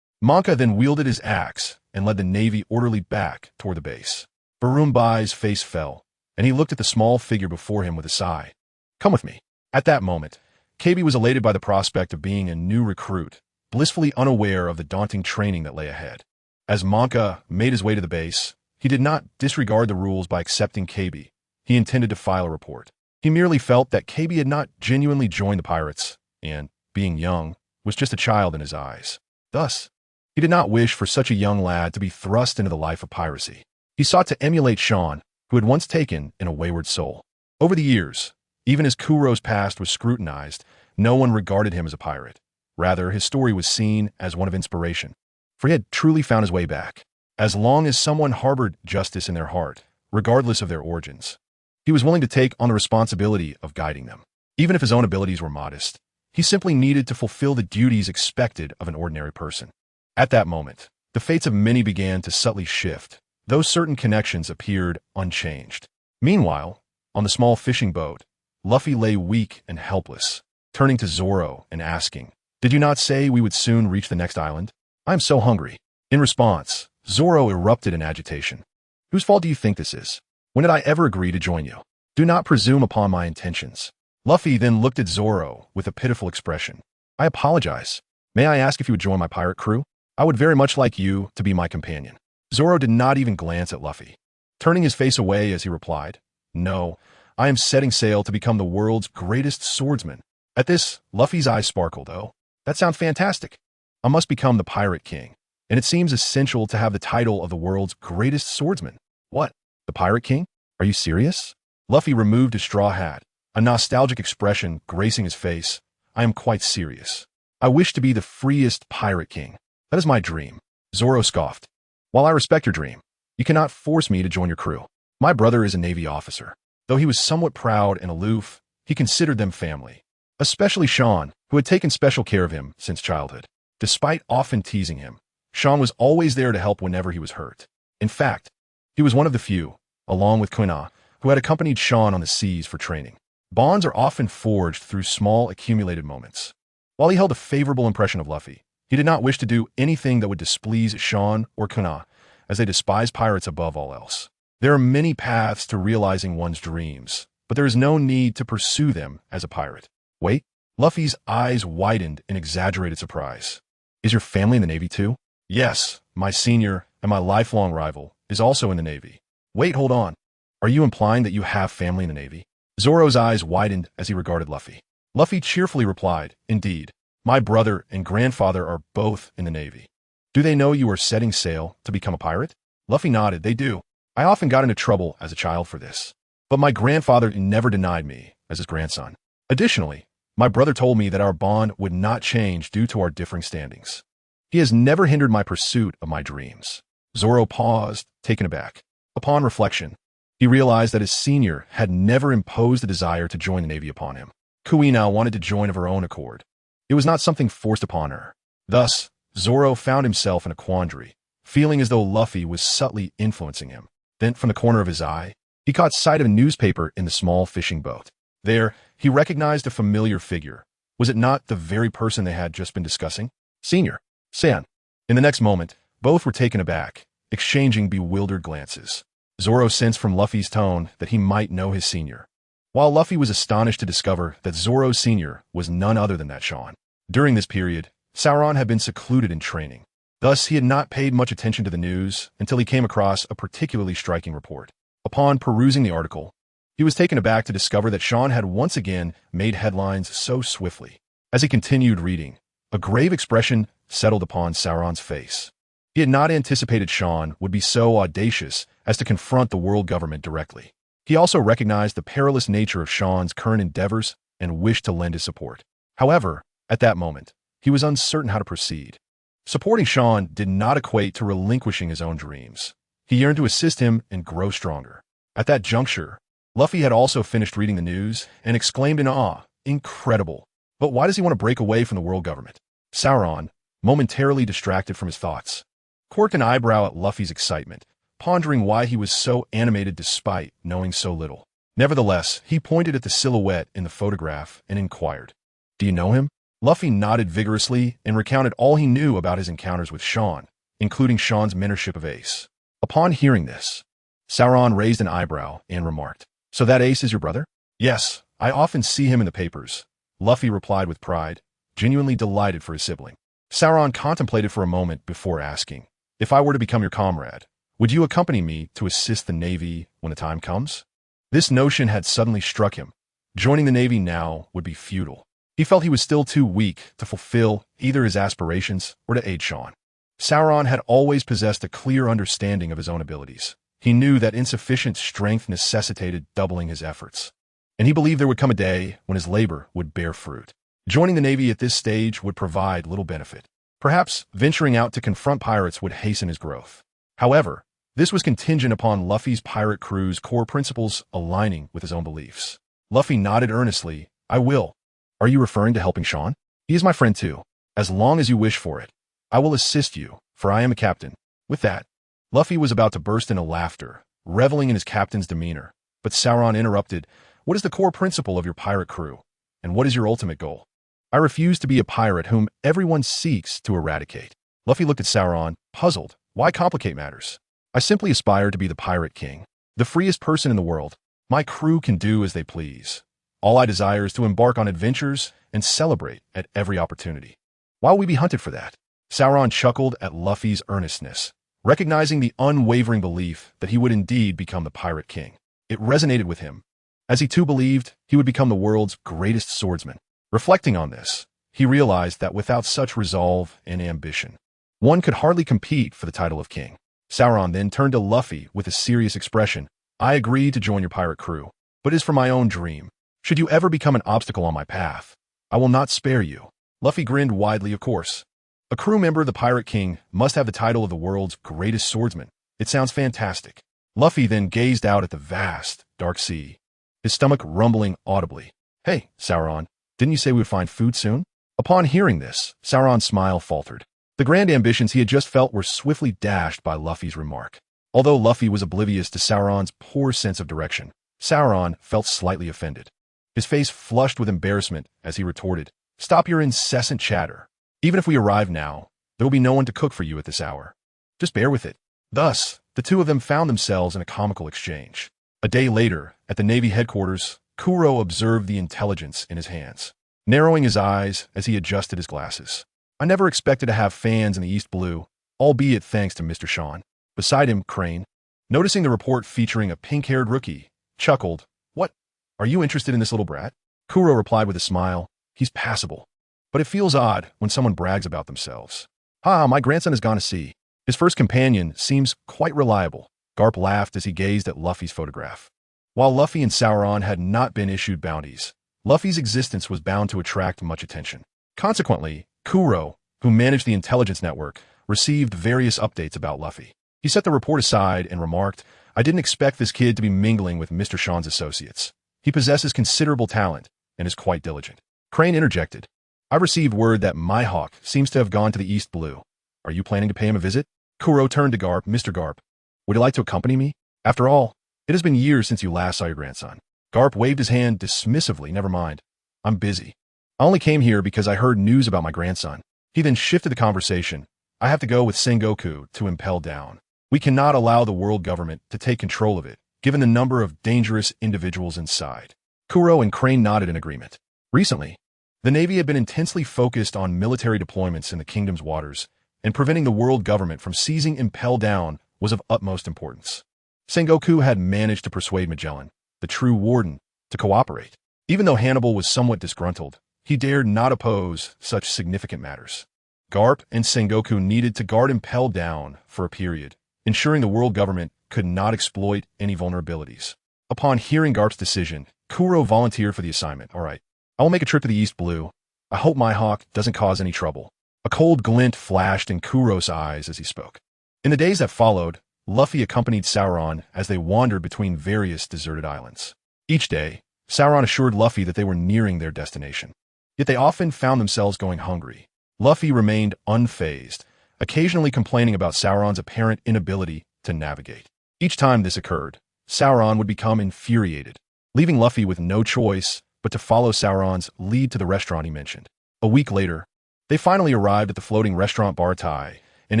Monka then wielded his axe and led the Navy orderly back toward the base. Barumbai's face fell, and he looked at the small figure before him with a sigh. "Come with me." At that moment, KB was elated by the prospect of being a new recruit, blissfully unaware of the daunting training that lay ahead. As Monka made his way to the base, he did not disregard the rules by accepting KB. He intended to file a report. He merely felt that KB had not genuinely joined the pirates, and, being young, was just a child in his eyes. Thus, He did not wish for such a young lad to be thrust into the life of piracy. He sought to emulate Sean, who had once taken in a wayward soul. Over the years, even as Kuro's past was scrutinized, no one regarded him as a pirate. Rather, his story was seen as one of inspiration, for he had truly found his way back. As long as someone harbored justice in their heart, regardless of their origins, he was willing to take on the responsibility of guiding them. Even if his own abilities were modest, he simply needed to fulfill the duties expected of an ordinary person. At that moment, the fates of many began to subtly shift, though certain connections appeared unchanged. Meanwhile, on the small fishing boat, Luffy lay weak and helpless, turning to Zoro and asking, "Did you not say we would soon reach the next island? I am so hungry." In response, Zoro erupted in agitation. "Whose fault do you think this is? When did I ever agree to join you? Do not presume upon my intentions." Luffy then looked at Zoro with a pitiful expression. "I apologize. May I ask if you would join my pirate crew? I would very much like you to be my companion." Zoro did not even glance at Luffy, turning his face away as he replied, "No, I am setting sail to become the world's greatest swordsman." At this, Luffy's eyes sparkled. "Oh, that sounds fantastic. I must become the Pirate King, and it seems essential to have the title of the world's greatest swordsman." "What? The Pirate King? Are you serious?" Luffy removed his straw hat, a nostalgic expression gracing his face. "I am quite serious. I wish to be the freest Pirate King. That is my dream." Zoro scoffed. "While I respect your dream, you cannot force me to join your crew. My brother is a Navy officer." Though he was somewhat proud and aloof, he considered them family, especially Sean, who had taken special care of him since childhood. Despite often teasing him, Sean was always there to help whenever he was hurt. In fact, he was one of the few, along with Quina, who had accompanied Sean on the seas for training. Bonds are often forged through small accumulated moments. While he held a favorable impression of Luffy, he did not wish to do anything that would displease Sean or Quina, as they despise pirates above all else. There are many paths to realizing one's dreams, but there is no need to pursue them as a pirate. "Wait." Luffy's eyes widened in exaggerated surprise. "Is your family in the Navy too?" "Yes, my senior and my lifelong rival is also in the Navy." "Wait, hold on. Are you implying that you have family in the Navy?" Zoro's eyes widened as he regarded Luffy. Luffy cheerfully replied, "Indeed, my brother and grandfather are both in the Navy." "Do they know you are setting sail to become a pirate?" Luffy nodded. "They do. I often got into trouble as a child for this, but my grandfather never denied me as his grandson. Additionally, my brother told me that our bond would not change due to our differing standings. He has never hindered my pursuit of my dreams." Zoro paused, taken aback. Upon reflection, he realized that his senior had never imposed a desire to join the Navy upon him. Kuina wanted to join of her own accord. It was not something forced upon her. Thus, Zoro found himself in a quandary, feeling as though Luffy was subtly influencing him. Then, from the corner of his eye, he caught sight of a newspaper in the small fishing boat. There, he recognized a familiar figure. Was it not the very person they had just been discussing? "Senior, San." In the next moment, both were taken aback, exchanging bewildered glances. Zoro sensed from Luffy's tone that he might know his senior, while Luffy was astonished to discover that Zoro's senior was none other than that Sean. During this period, Sauron had been secluded in training. Thus, he had not paid much attention to the news until he came across a particularly striking report. Upon perusing the article, he was taken aback to discover that Sean had once again made headlines so swiftly. As he continued reading, a grave expression settled upon Sauron's face. He had not anticipated Sean would be so audacious as to confront the world government directly. He also recognized the perilous nature of Sean's current endeavors and wished to lend his support. However, at that moment, he was uncertain how to proceed. Supporting Sean did not equate to relinquishing his own dreams. He yearned to assist him and grow stronger. At that juncture, Luffy had also finished reading the news and exclaimed in awe, "Incredible! But why does he want to break away from the world government?" Sauron, momentarily distracted from his thoughts, quirked an eyebrow at Luffy's excitement, pondering why he was so animated despite knowing so little. Nevertheless, he pointed at the silhouette in the photograph and inquired, "Do you know him?" Luffy nodded vigorously and recounted all he knew about his encounters with Sean, including Sean's mentorship of Ace. Upon hearing this, Sauron raised an eyebrow and remarked, "So that Ace is your brother?" "Yes, I often see him in the papers," Luffy replied with pride, genuinely delighted for his sibling. Sauron contemplated for a moment before asking, "If I were to become your comrade, would you accompany me to assist the Navy when the time comes?" This notion had suddenly struck him. Joining the Navy now would be futile. He felt he was still too weak to fulfill either his aspirations or to aid Sean. Sauron had always possessed a clear understanding of his own abilities. He knew that insufficient strength necessitated doubling his efforts, and he believed there would come a day when his labor would bear fruit. Joining the Navy at this stage would provide little benefit. Perhaps venturing out to confront pirates would hasten his growth. However, this was contingent upon Luffy's pirate crew's core principles aligning with his own beliefs. Luffy nodded earnestly. I will. Are you referring to helping Sean? He is my friend too. As long as you wish for it, I will assist you, for I am a captain. With that, Luffy was about to burst into laughter, reveling in his captain's demeanor. But Sauron interrupted. What is the core principle of your pirate crew? And what is your ultimate goal? I refuse to be a pirate whom everyone seeks to eradicate. Luffy looked at Sauron, puzzled. Why complicate matters? I simply aspire to be the pirate king, the freest person in the world. My crew can do as they please. All I desire is to embark on adventures and celebrate at every opportunity. Why will we be hunted for that? Sauron chuckled at Luffy's earnestness, recognizing the unwavering belief that he would indeed become the pirate king. It resonated with him, as he too believed he would become the world's greatest swordsman. Reflecting on this, he realized that without such resolve and ambition, one could hardly compete for the title of king. Sauron then turned to Luffy with a serious expression. I agree to join your pirate crew, but it is for my own dream. Should you ever become an obstacle on my path, I will not spare you. Luffy grinned widely, of course. A crew member of the Pirate King must have the title of the world's greatest swordsman. It sounds fantastic. Luffy then gazed out at the vast, dark sea, his stomach rumbling audibly. Hey, Sauron, didn't you say we would find food soon? Upon hearing this, Sauron's smile faltered. The grand ambitions he had just felt were swiftly dashed by Luffy's remark. Although Luffy was oblivious to Sauron's poor sense of direction, Sauron felt slightly offended. His face flushed with embarrassment as he retorted, Stop your incessant chatter. Even if we arrive now, there will be no one to cook for you at this hour. Just bear with it. Thus, the two of them found themselves in a comical exchange. A day later, at the Navy headquarters, Kuro observed the intelligence in his hands, narrowing his eyes as he adjusted his glasses. I never expected to have fans in the East Blue, albeit thanks to Mr. Sean. Beside him, Crane, noticing the report featuring a pink-haired rookie, chuckled. What? Are you interested in this little brat? Kuro replied with a smile. He's passable. But it feels odd when someone brags about themselves. My grandson has gone to sea. His first companion seems quite reliable. Garp laughed as he gazed at Luffy's photograph. While Luffy and Sauron had not been issued bounties, Luffy's existence was bound to attract much attention. Consequently, Kuro, who managed the intelligence network, received various updates about Luffy. He set the report aside and remarked, I didn't expect this kid to be mingling with Mr. Sean's associates. He possesses considerable talent and is quite diligent. Crane interjected. I received word that Mihawk seems to have gone to the East Blue. Are you planning to pay him a visit? Kuro turned to Garp. Mr. Garp, would you like to accompany me? After all, it has been years since you last saw your grandson. Garp waved his hand dismissively. Never mind. I'm busy. I only came here because I heard news about my grandson. He then shifted the conversation. I have to go with Sengoku to Impel Down. We cannot allow the world government to take control of it, given the number of dangerous individuals inside. Kuro and Crane nodded in agreement. Recently, the Navy had been intensely focused on military deployments in the kingdom's waters, and preventing the world government from seizing Impel Down was of utmost importance. Sengoku had managed to persuade Magellan, the true warden, to cooperate. Even though Hannibal was somewhat disgruntled, he dared not oppose such significant matters. Garp and Sengoku needed to guard Impel Down for a period, ensuring the world government could not exploit any vulnerabilities. Upon hearing Garp's decision, Kuro volunteered for the assignment. All right, I will make a trip to the East Blue. I hope Mihawk doesn't cause any trouble. A cold glint flashed in Kuro's eyes as he spoke. In the days that followed, Luffy accompanied Sauron as they wandered between various deserted islands. Each day, Sauron assured Luffy that they were nearing their destination. Yet they often found themselves going hungry. Luffy remained unfazed, occasionally complaining about Sauron's apparent inability to navigate. Each time this occurred, Sauron would become infuriated, leaving Luffy with no choice but to follow Sauron's lead to the restaurant he mentioned. A week later, they finally arrived at the floating restaurant Bartai and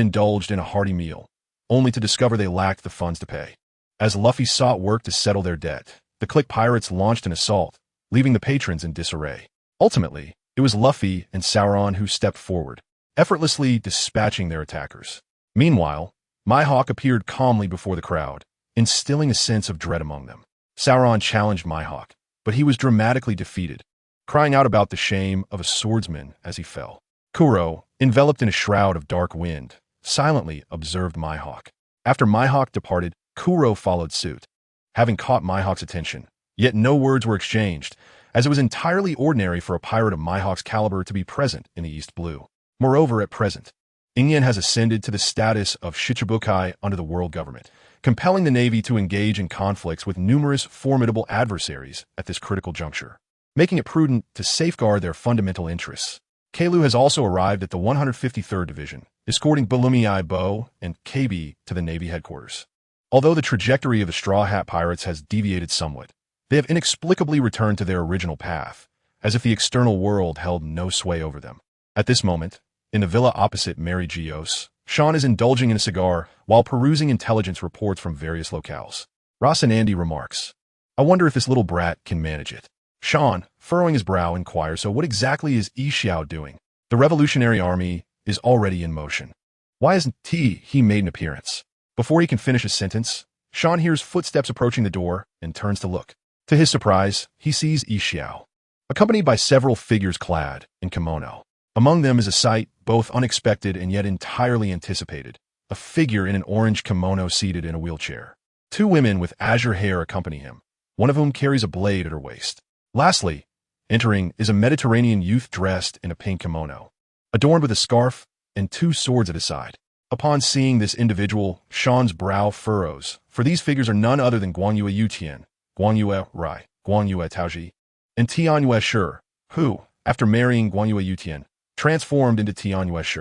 indulged in a hearty meal, only to discover they lacked the funds to pay. As Luffy sought work to settle their debt, the Clique pirates launched an assault, leaving the patrons in disarray. Ultimately, it was Luffy and Sauron who stepped forward, effortlessly dispatching their attackers. Meanwhile, Mihawk appeared calmly before the crowd, instilling a sense of dread among them. Sauron challenged Mihawk, but he was dramatically defeated, crying out about the shame of a swordsman as he fell. Kuro, enveloped in a shroud of dark wind, silently observed Mihawk. After Mihawk departed, Kuro followed suit, having caught Mihawk's attention. Yet no words were exchanged, as it was entirely ordinary for a pirate of Mihawk's caliber to be present in the East Blue. Moreover, at present, Ingen has ascended to the status of Shichibukai under the world government, compelling the Navy to engage in conflicts with numerous formidable adversaries at this critical juncture, making it prudent to safeguard their fundamental interests. Kailu has also arrived at the 153rd Division, escorting Balumi Bo and KB to the Navy headquarters. Although the trajectory of the Straw Hat Pirates has deviated somewhat, they have inexplicably returned to their original path, as if the external world held no sway over them. At this moment, in the villa opposite Mary Gios, Sean is indulging in a cigar while perusing intelligence reports from various locales. Rocinante remarks, "I wonder if this little brat can manage it." Sean, furrowing his brow, inquires, "So what exactly is Xiao doing?" "The Revolutionary Army is already in motion." "Why hasn't he made an appearance?" Before he can finish his sentence, Sean hears footsteps approaching the door and turns to look. To his surprise, he sees Xiao, accompanied by several figures clad in kimono. Among them is a sight both unexpected and yet entirely anticipated, a figure in an orange kimono seated in a wheelchair. Two women with azure hair accompany him, one of whom carries a blade at her waist. Lastly, entering is a Mediterranean youth dressed in a pink kimono, adorned with a scarf and two swords at his side. Upon seeing this individual, Sean's brow furrows, for these figures are none other than Guanyue Yutian, Guanyue Rai, Guanyue Taoji, and Tianyue Shi, who, after marrying Guanyue Yutian, transformed into Tianyue Shi.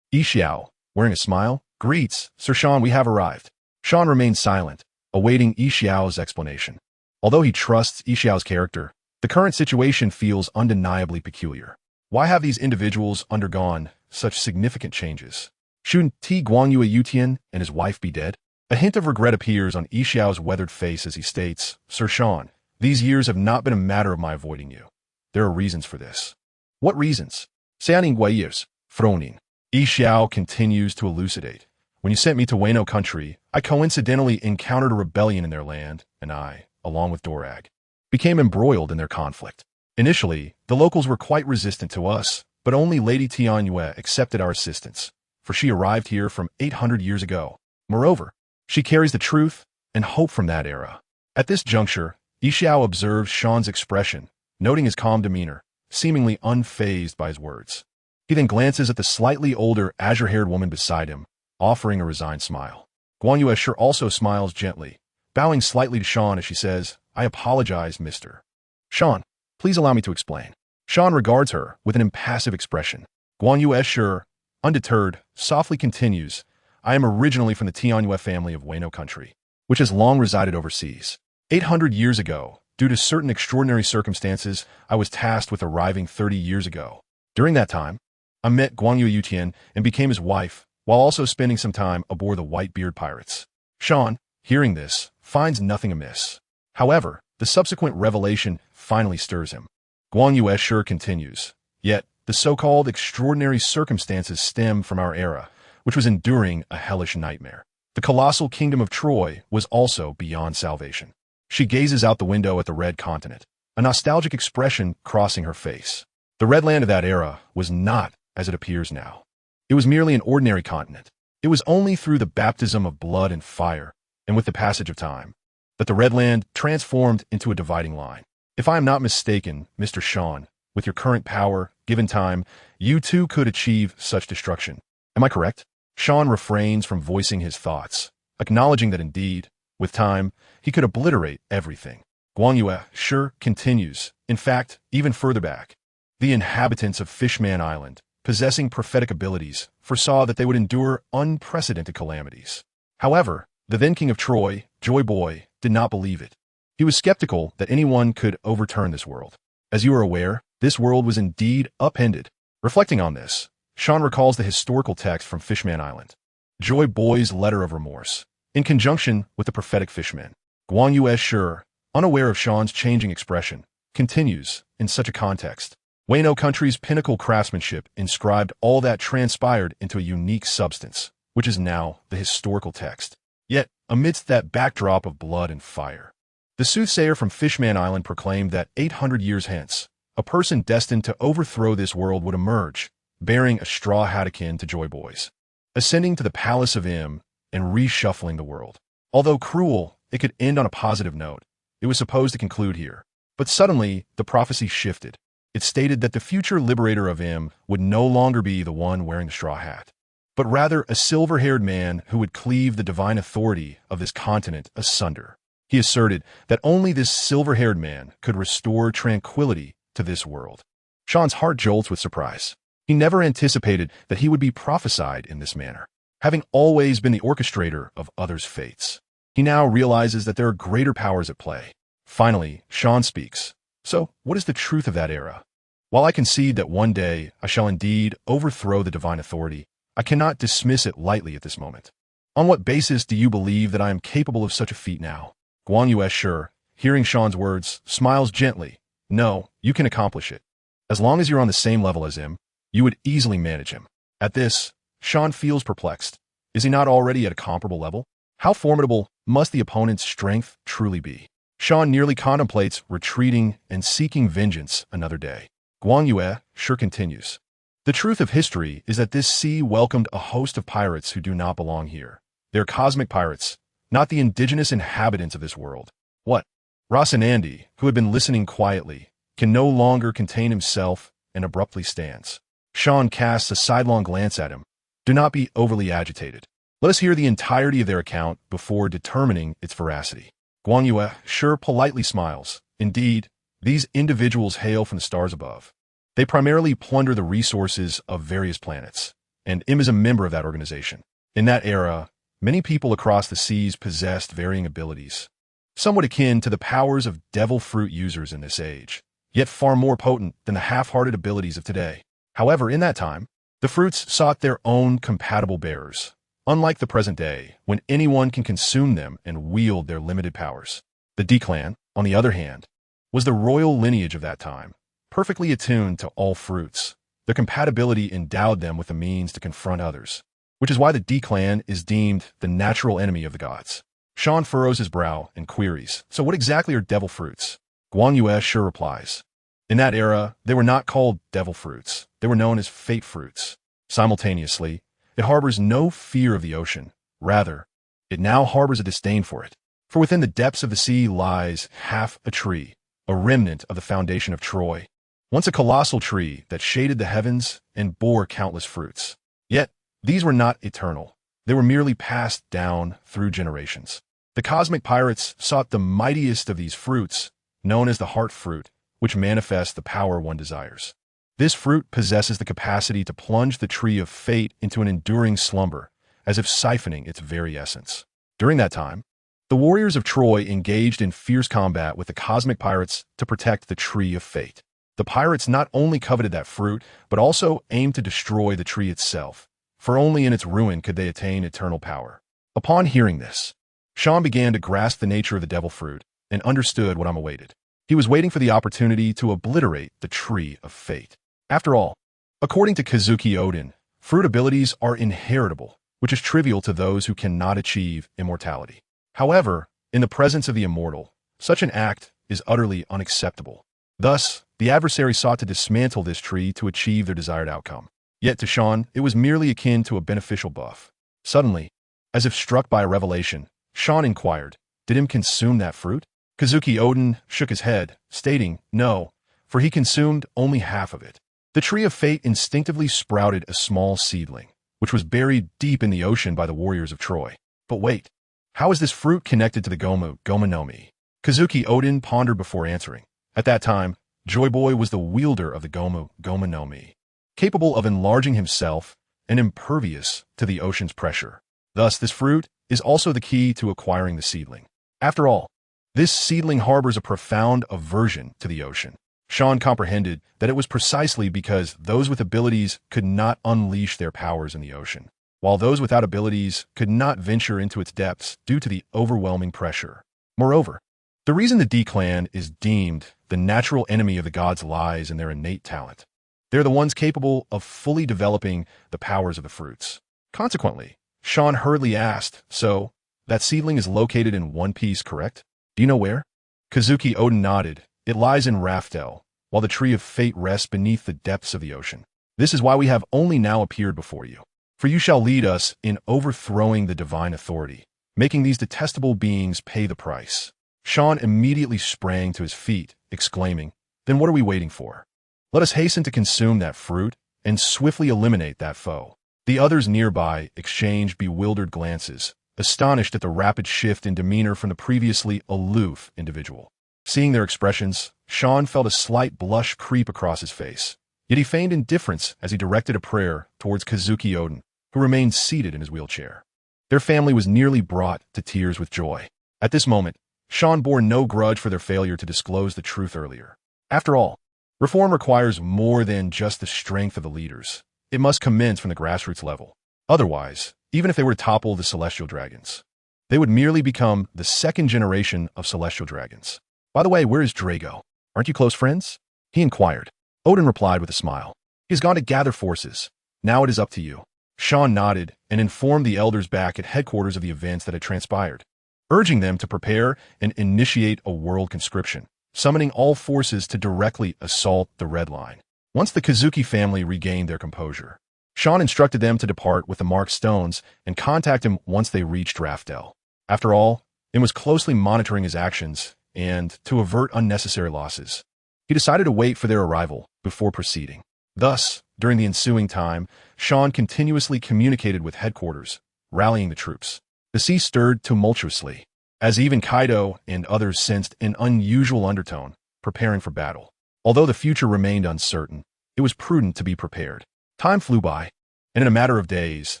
Xiao, wearing a smile, greets, "Sir Sean, we have arrived." Sean remains silent, awaiting Xiao's explanation. Although he trusts Xiao's character, the current situation feels undeniably peculiar. Why have these individuals undergone such significant changes? Shouldn't Guanyue Yutian and his wife be dead? A hint of regret appears on Xiao's weathered face as he states, "Sir Sean, these years have not been a matter of my avoiding you. There are reasons for this." "What reasons?" "Seaning Guayers, Fronin." Xiao continues to elucidate. "When you sent me to Wano country, I coincidentally encountered a rebellion in their land, and I, along with Dorag, became embroiled in their conflict. Initially, the locals were quite resistant to us, but only Lady Tianyue accepted our assistance, for she arrived here from 800 years ago. Moreover, she carries the truth and hope from that era." At this juncture, Xiao observes Sean's expression, noting his calm demeanor, seemingly unfazed by his words. He then glances at the slightly older, azure-haired woman beside him, offering a resigned smile. Guanyue Shi also smiles gently, bowing slightly to Sean as she says, "I apologize, Mr. Sean, please allow me to explain." Sean regards her with an impassive expression. Guanyue Shi, undeterred, softly continues, "I am originally from the Tianyue family of Wano country, which has long resided overseas. 800 years ago, due to certain extraordinary circumstances, I was tasked with arriving 30 years ago. During that time, I met Guanyue Yutian and became his wife, while also spending some time aboard the Whitebeard pirates." Sean, hearing this, finds nothing amiss. However, the subsequent revelation finally stirs him. Guanyue Shi continues, "Yet, the so-called extraordinary circumstances stem from our era, which was enduring a hellish nightmare. The colossal kingdom of Troy was also beyond salvation." She gazes out the window at the red continent, a nostalgic expression crossing her face. The red land of that era was not as it appears now. It was merely an ordinary continent. It was only through the baptism of blood and fire, and with the passage of time, that the red land transformed into a dividing line. If I am not mistaken, Mr. Sean, with your current power, given time, you too could achieve such destruction. Am I correct? Sean refrains from voicing his thoughts, acknowledging that indeed, with time, he could obliterate everything. Guanyue Shi continues, in fact, even further back. The inhabitants of Fishman Island, possessing prophetic abilities, foresaw that they would endure unprecedented calamities. However, the then king of Troy, Joy Boy, did not believe it. He was skeptical that anyone could overturn this world. As you are aware, this world was indeed upended. Reflecting on this, Sean recalls the historical text from Fishman Island, Joy Boy's letter of remorse, in conjunction with the prophetic fishmen. Guanyue Shi, unaware of Sean's changing expression, continues, in such a context, Wano country's pinnacle craftsmanship inscribed all that transpired into a unique substance, which is now the historical text. Yet, amidst that backdrop of blood and fire, the soothsayer from Fishman Island proclaimed that 800 years hence, a person destined to overthrow this world would emerge, bearing a straw hat akin to Joy Boy's. ascending to the palace of Im and reshuffling the world. Although cruel, it could end on a positive note. It was supposed to conclude here. But suddenly, the prophecy shifted. It stated that the future liberator of Im would no longer be the one wearing the straw hat, but rather a silver-haired man who would cleave the divine authority of this continent asunder. He asserted that only this silver-haired man could restore tranquility to this world. Sean's heart jolts with surprise. He never anticipated that he would be prophesied in this manner, having always been the orchestrator of others' fates. He now realizes that there are greater powers at play. Finally, Sean speaks. So, what is the truth of that era? While I concede that one day I shall indeed overthrow the divine authority, I cannot dismiss it lightly at this moment. On what basis do you believe that I am capable of such a feat now? Guan Yu, sure, hearing Sean's words, smiles gently. No, you can accomplish it. As long as you're on the same level as him, you would easily manage him. At this, Sean feels perplexed. Is he not already at a comparable level? How formidable must the opponent's strength truly be? Sean nearly contemplates retreating and seeking vengeance another day. Guan Yu sure continues. The truth of history is that this sea welcomed a host of pirates who do not belong here. They're cosmic pirates, not the indigenous inhabitants of this world. What? Rocinante, who had been listening quietly, can no longer contain himself and abruptly stands. Sean casts a sidelong glance at him. Do not be overly agitated. Let us hear the entirety of their account before determining its veracity. Guan Yu sure politely smiles. Indeed, these individuals hail from the stars above. They primarily plunder the resources of various planets, and Im is a member of that organization. In that era, many people across the seas possessed varying abilities, somewhat akin to the powers of devil fruit users in this age, yet far more potent than the half-hearted abilities of today. However, in that time, the fruits sought their own compatible bearers, unlike the present day, when anyone can consume them and wield their limited powers. The D-clan, on the other hand, was the royal lineage of that time, perfectly attuned to all fruits. Their compatibility endowed them with the means to confront others, which is why the D-clan is deemed the natural enemy of the gods. Sean furrows his brow and queries, so what exactly are devil fruits? Guan Yu sure replies. In that era, they were not called devil fruits. They were known as fate fruits. Simultaneously, it harbors no fear of the ocean. Rather, it now harbors a disdain for it. For within the depths of the sea lies half a tree, a remnant of the foundation of Troy, once a colossal tree that shaded the heavens and bore countless fruits. Yet, these were not eternal. They were merely passed down through generations. The cosmic pirates sought the mightiest of these fruits, known as the heart fruit, which manifests the power one desires. This fruit possesses the capacity to plunge the tree of fate into an enduring slumber, as if siphoning its very essence. During that time, the warriors of Troy engaged in fierce combat with the cosmic pirates to protect the tree of fate. The pirates not only coveted that fruit, but also aimed to destroy the tree itself, for only in its ruin could they attain eternal power. Upon hearing this, Sean began to grasp the nature of the devil fruit and understood what awaited. He was waiting for the opportunity to obliterate the tree of fate. After all, according to Kazuki Odin, fruit abilities are inheritable, which is trivial to those who cannot achieve immortality. However, in the presence of the immortal, such an act is utterly unacceptable. Thus, the adversary sought to dismantle this tree to achieve their desired outcome. Yet to Sean, it was merely akin to a beneficial buff. Suddenly, as if struck by a revelation, Sean inquired, did him consume that fruit? Kazuki Odin shook his head, stating, no, for he consumed only half of it. The tree of fate instinctively sprouted a small seedling, which was buried deep in the ocean by the warriors of Troy. But wait, how is this fruit connected to the Gomu no Mi? Kazuki Odin pondered before answering. At that time, Joy Boy was the wielder of the Gomu no Mi, capable of enlarging himself and impervious to the ocean's pressure. Thus, this fruit is also the key to acquiring the seedling. After all, this seedling harbors a profound aversion to the ocean. Sean comprehended that it was precisely because those with abilities could not unleash their powers in the ocean, while those without abilities could not venture into its depths due to the overwhelming pressure. Moreover, the reason the D-clan is deemed the natural enemy of the gods lies in their innate talent. They're the ones capable of fully developing the powers of the fruits. Consequently, Sean hurriedly asked, so, that seedling is located in One Piece, correct? Do you know where? Kazuki Odin nodded. It lies in Raftel, while the tree of fate rests beneath the depths of the ocean. This is why we have only now appeared before you. for you shall lead us in overthrowing the divine authority, making these detestable beings pay the price." Sean immediately sprang to his feet, exclaiming, "Then what are we waiting for? Let us hasten to consume that fruit and swiftly eliminate that foe." The others nearby exchanged bewildered glances, astonished at the rapid shift in demeanor from the previously aloof individual. Seeing their expressions, Sean felt a slight blush creep across his face, yet he feigned indifference as he directed a prayer towards Kazuki Odin, who remained seated in his wheelchair. Their family was nearly brought to tears with joy. At this moment, Sean bore no grudge for their failure to disclose the truth earlier. After all, reform requires more than just the strength of the leaders. It must commence from the grassroots level. Otherwise, even if they were to topple the celestial dragons, they would merely become the second generation of celestial dragons. "By the way, where is Drago? Aren't you close friends?" he inquired. Odin replied with a smile. "He has gone to gather forces. Now it is up to you." Sean nodded and informed the elders back at headquarters of the events that had transpired, urging them to prepare and initiate a world conscription, summoning all forces to directly assault the Red Line. Once the Kazuki family regained their composure, Sean instructed them to depart with the marked stones and contact him once they reached Raftel. After all, he was closely monitoring his actions, and to avert unnecessary losses, he decided to wait for their arrival before proceeding. Thus, during the ensuing time, Sean continuously communicated with headquarters, rallying the troops. The sea stirred tumultuously, as even Kaido and others sensed an unusual undertone, preparing for battle. Although the future remained uncertain, it was prudent to be prepared. Time flew by, and in a matter of days,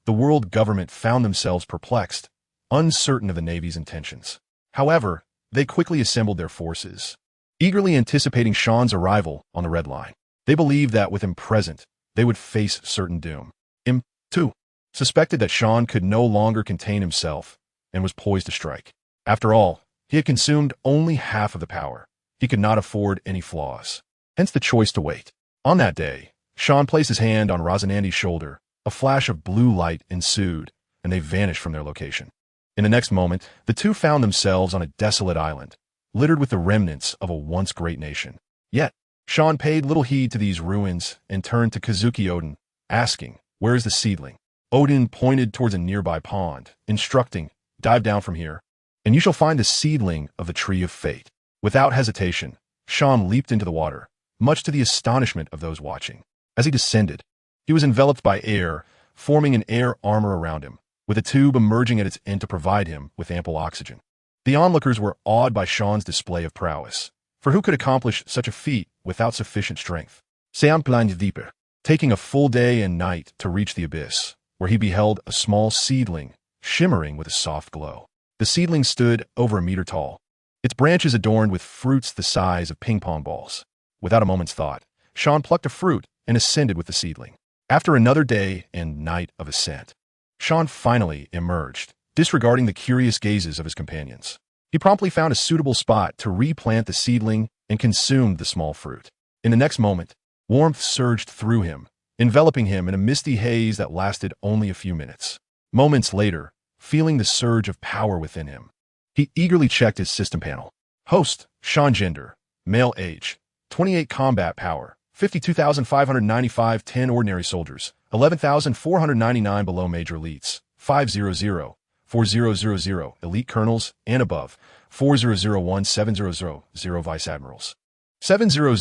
the world government found themselves perplexed, uncertain of the Navy's intentions. However, they quickly assembled their forces, eagerly anticipating Sean's arrival on the Red Line. They believed that with him present, they would face certain doom. Im, too, suspected that Sean could no longer contain himself and was poised to strike. After all, he had consumed only half of the power. He could not afford any flaws. Hence the choice to wait. On that day, Sean placed his hand on Rosinandi's shoulder. A flash of blue light ensued, and they vanished from their location. In the next moment, the two found themselves on a desolate island, littered with the remnants of a once great nation. Yet, Sean paid little heed to these ruins and turned to Kazuki Odin, asking, "Where is the seedling?" Odin pointed towards a nearby pond, instructing, "Dive down from here, and you shall find the seedling of the Tree of Fate." Without hesitation, Sean leaped into the water, much to the astonishment of those watching. As he descended, he was enveloped by air, forming an air armor around him, with a tube emerging at its end to provide him with ample oxygen. The onlookers were awed by Sean's display of prowess, for who could accomplish such a feat without sufficient strength? Sean plunged deeper, taking a full day and night to reach the abyss, where he beheld a small seedling, shimmering with a soft glow. The seedling stood over a meter tall, its branches adorned with fruits the size of ping-pong balls. Without a moment's thought, Sean plucked a fruit and ascended with the seedling. After another day and night of ascent, Sean finally emerged, disregarding the curious gazes of his companions. He promptly found a suitable spot to replant the seedling and consumed the small fruit. In the next moment, warmth surged through him, enveloping him in a misty haze that lasted only a few minutes. Moments later, feeling the surge of power within him, he eagerly checked his system panel. Host, Sean gender, male age, 28 combat power, 52,595 10 ordinary soldiers, 11,499 below major elites, 500, 4000 elite colonels and above, 4001 700 vice admirals, 700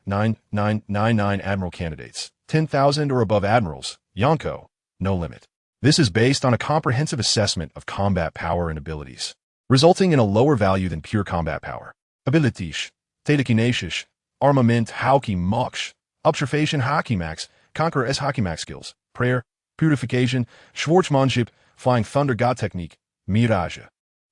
9999 admiral candidates, 10,000 or above admirals, Yonko, no limit. This is based on a comprehensive assessment of combat power and abilities, resulting in a lower value than pure combat power. Abilities, telekinesis, armament Hauki Mox, observation Haki Max, Conqueror S Haki Max skills, prayer, purification, Schwarzmannship, flying thunder god technique, Mirage.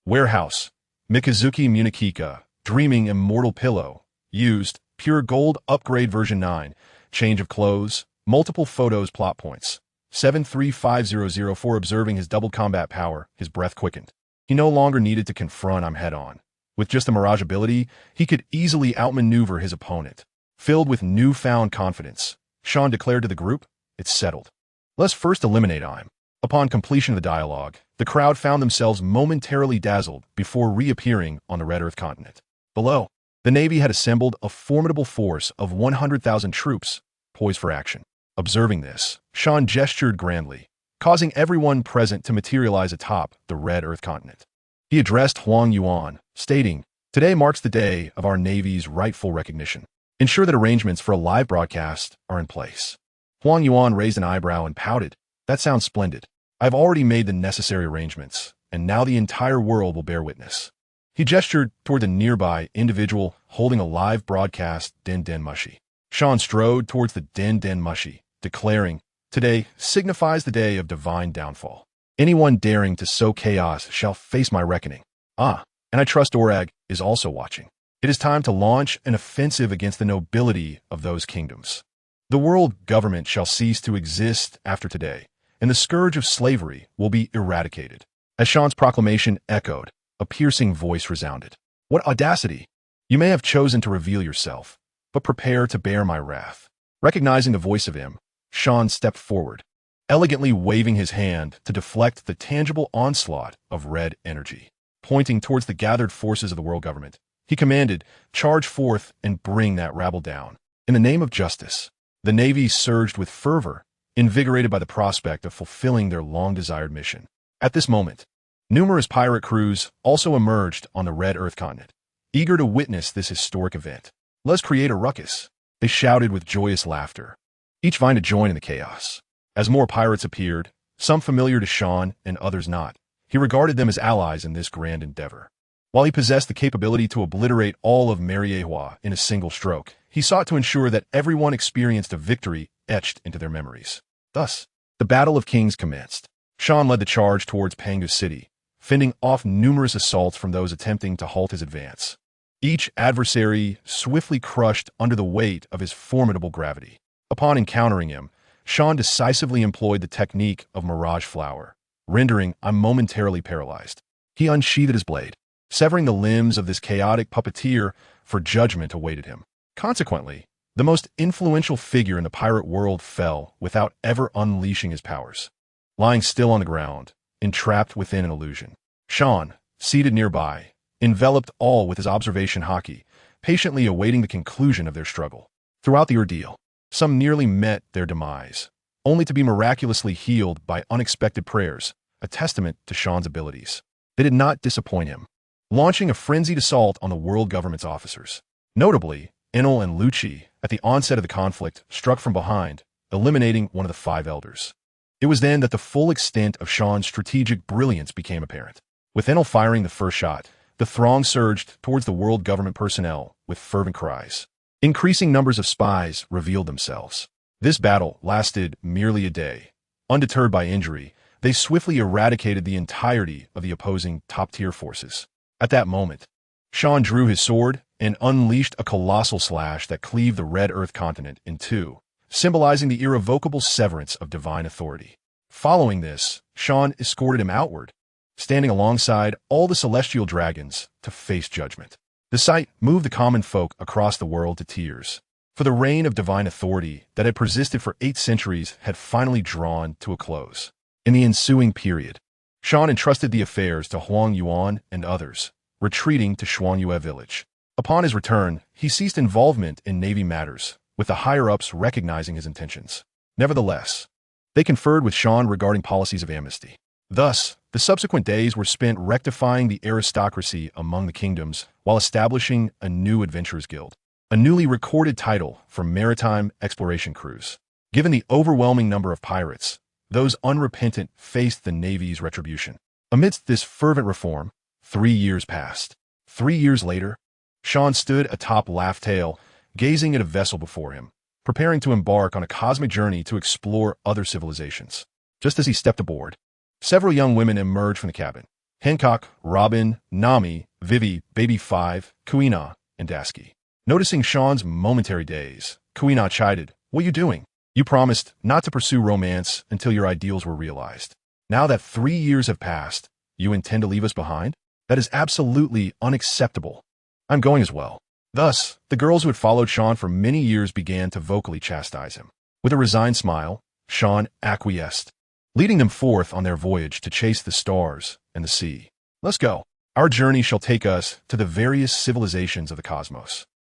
Warehouse, Mikazuki Munikika, dreaming immortal pillow, used, pure gold upgrade version 9, change of clothes, multiple photos plot points. 73500 for observing his doubled combat power, his breath quickened. He no longer needed to confront him head-on. With just the Mirage ability, he could easily outmaneuver his opponent. Filled with newfound confidence, Sean declared to the group, "It's settled. Let's first eliminate him." Upon completion of the dialogue, the crowd found themselves momentarily dazzled before reappearing on the Red Earth continent. Below, the Navy had assembled a formidable force of 100,000 troops, poised for action. Observing this, Sean gestured grandly, causing everyone present to materialize atop the red Earth continent. He addressed Huang Yuan, stating, "Today marks the day of our Navy's rightful recognition. Ensure that arrangements for a live broadcast are in place." Huang Yuan raised an eyebrow and pouted. "That sounds splendid. I've already made the necessary arrangements, and now the entire world will bear witness." He gestured toward the nearby individual holding a live broadcast Den Den Mushi. Sean strode towards the Den Den Mushi, declaring, "Today signifies the day of divine downfall. Anyone daring to sow chaos shall face my reckoning. Ah, and I trust Orag is also watching. It is time to launch an offensive against the nobility of those kingdoms. The world government shall cease to exist after today, and the scourge of slavery will be eradicated." As Sean's proclamation echoed, a piercing voice resounded. "What audacity! You may have chosen to reveal yourself, but prepare to bear my wrath." Recognizing the voice of him, Sean stepped forward, elegantly waving his hand to deflect the tangible onslaught of red energy. Pointing towards the gathered forces of the world government, he commanded, "Charge forth and bring that rabble down. In the name of justice." The Navy surged with fervor, invigorated by the prospect of fulfilling their long-desired mission. At this moment, numerous pirate crews also emerged on the red Earth continent, eager to witness this historic event. "Let's create a ruckus," they shouted with joyous laughter, each vying to join in the chaos. As more pirates appeared, some familiar to Sean and others not, he regarded them as allies in this grand endeavor. While he possessed the capability to obliterate all of Meteor in a single stroke, he sought to ensure that everyone experienced a victory etched into their memories. Thus, the Battle of Kings commenced. Sean led the charge towards Pangu City, fending off numerous assaults from those attempting to halt his advance. Each adversary swiftly crushed under the weight of his formidable gravity. Upon encountering him, Sean decisively employed the technique of Mirage Flower, rendering him momentarily paralyzed. He unsheathed his blade, severing the limbs of this chaotic puppeteer, for judgment awaited him. Consequently, the most influential figure in the pirate world fell without ever unleashing his powers. Lying still on the ground, entrapped within an illusion, Sean, seated nearby, enveloped all with his observation haki, patiently awaiting the conclusion of their struggle. Throughout the ordeal, some nearly met their demise, only to be miraculously healed by unexpected prayers, a testament to Sean's abilities. They did not disappoint him, launching a frenzied assault on the world government's officers. Notably, Enel and Lucci, at the onset of the conflict, struck from behind, eliminating one of the 5 elders. It was then that the full extent of Sean's strategic brilliance became apparent. With Enel firing the first shot, the throng surged towards the world government personnel with fervent cries. Increasing numbers of spies revealed themselves. This battle lasted merely a day. Undeterred by injury, they swiftly eradicated the entirety of the opposing top-tier forces. At that moment, Sean drew his sword and unleashed a colossal slash that cleaved the red Earth continent in two, symbolizing the irrevocable severance of divine authority. Following this, Sean escorted him outward, standing alongside all the celestial dragons to face judgment. The sight moved the common folk across the world to tears, for the reign of divine authority that had persisted for 8 centuries had finally drawn to a close. In the ensuing period, Sean entrusted the affairs to Huang Yuan and others, retreating to Shuanyue village. Upon his return, he ceased involvement in Navy matters, with the higher-ups recognizing his intentions. Nevertheless, they conferred with Sean regarding policies of amnesty. Thus, the subsequent days were spent rectifying the aristocracy among the kingdoms while establishing a new adventurers guild, a newly recorded title for maritime exploration crews. Given the overwhelming number of pirates, those unrepentant faced the Navy's retribution. Amidst this fervent reform, 3 years passed. 3 years later, Sean stood atop Laugh Tale, gazing at a vessel before him, preparing to embark on a cosmic journey to explore other civilizations. Just as he stepped aboard, several young women emerged from the cabin. Hancock, Robin, Nami, Vivi, Baby 5, Kuina, and Dasky. Noticing Sean's momentary daze, Kuina chided, "What are you doing? You promised not to pursue romance until your ideals were realized. Now that 3 years have passed, you intend to leave us behind? That is absolutely unacceptable. I'm going as well." Thus, the girls who had followed Sean for many years began to vocally chastise him. With a resigned smile, Sean acquiesced, leading them forth on their voyage to chase the stars and the sea. "Let's go. Our journey shall take us to the various civilizations of the cosmos."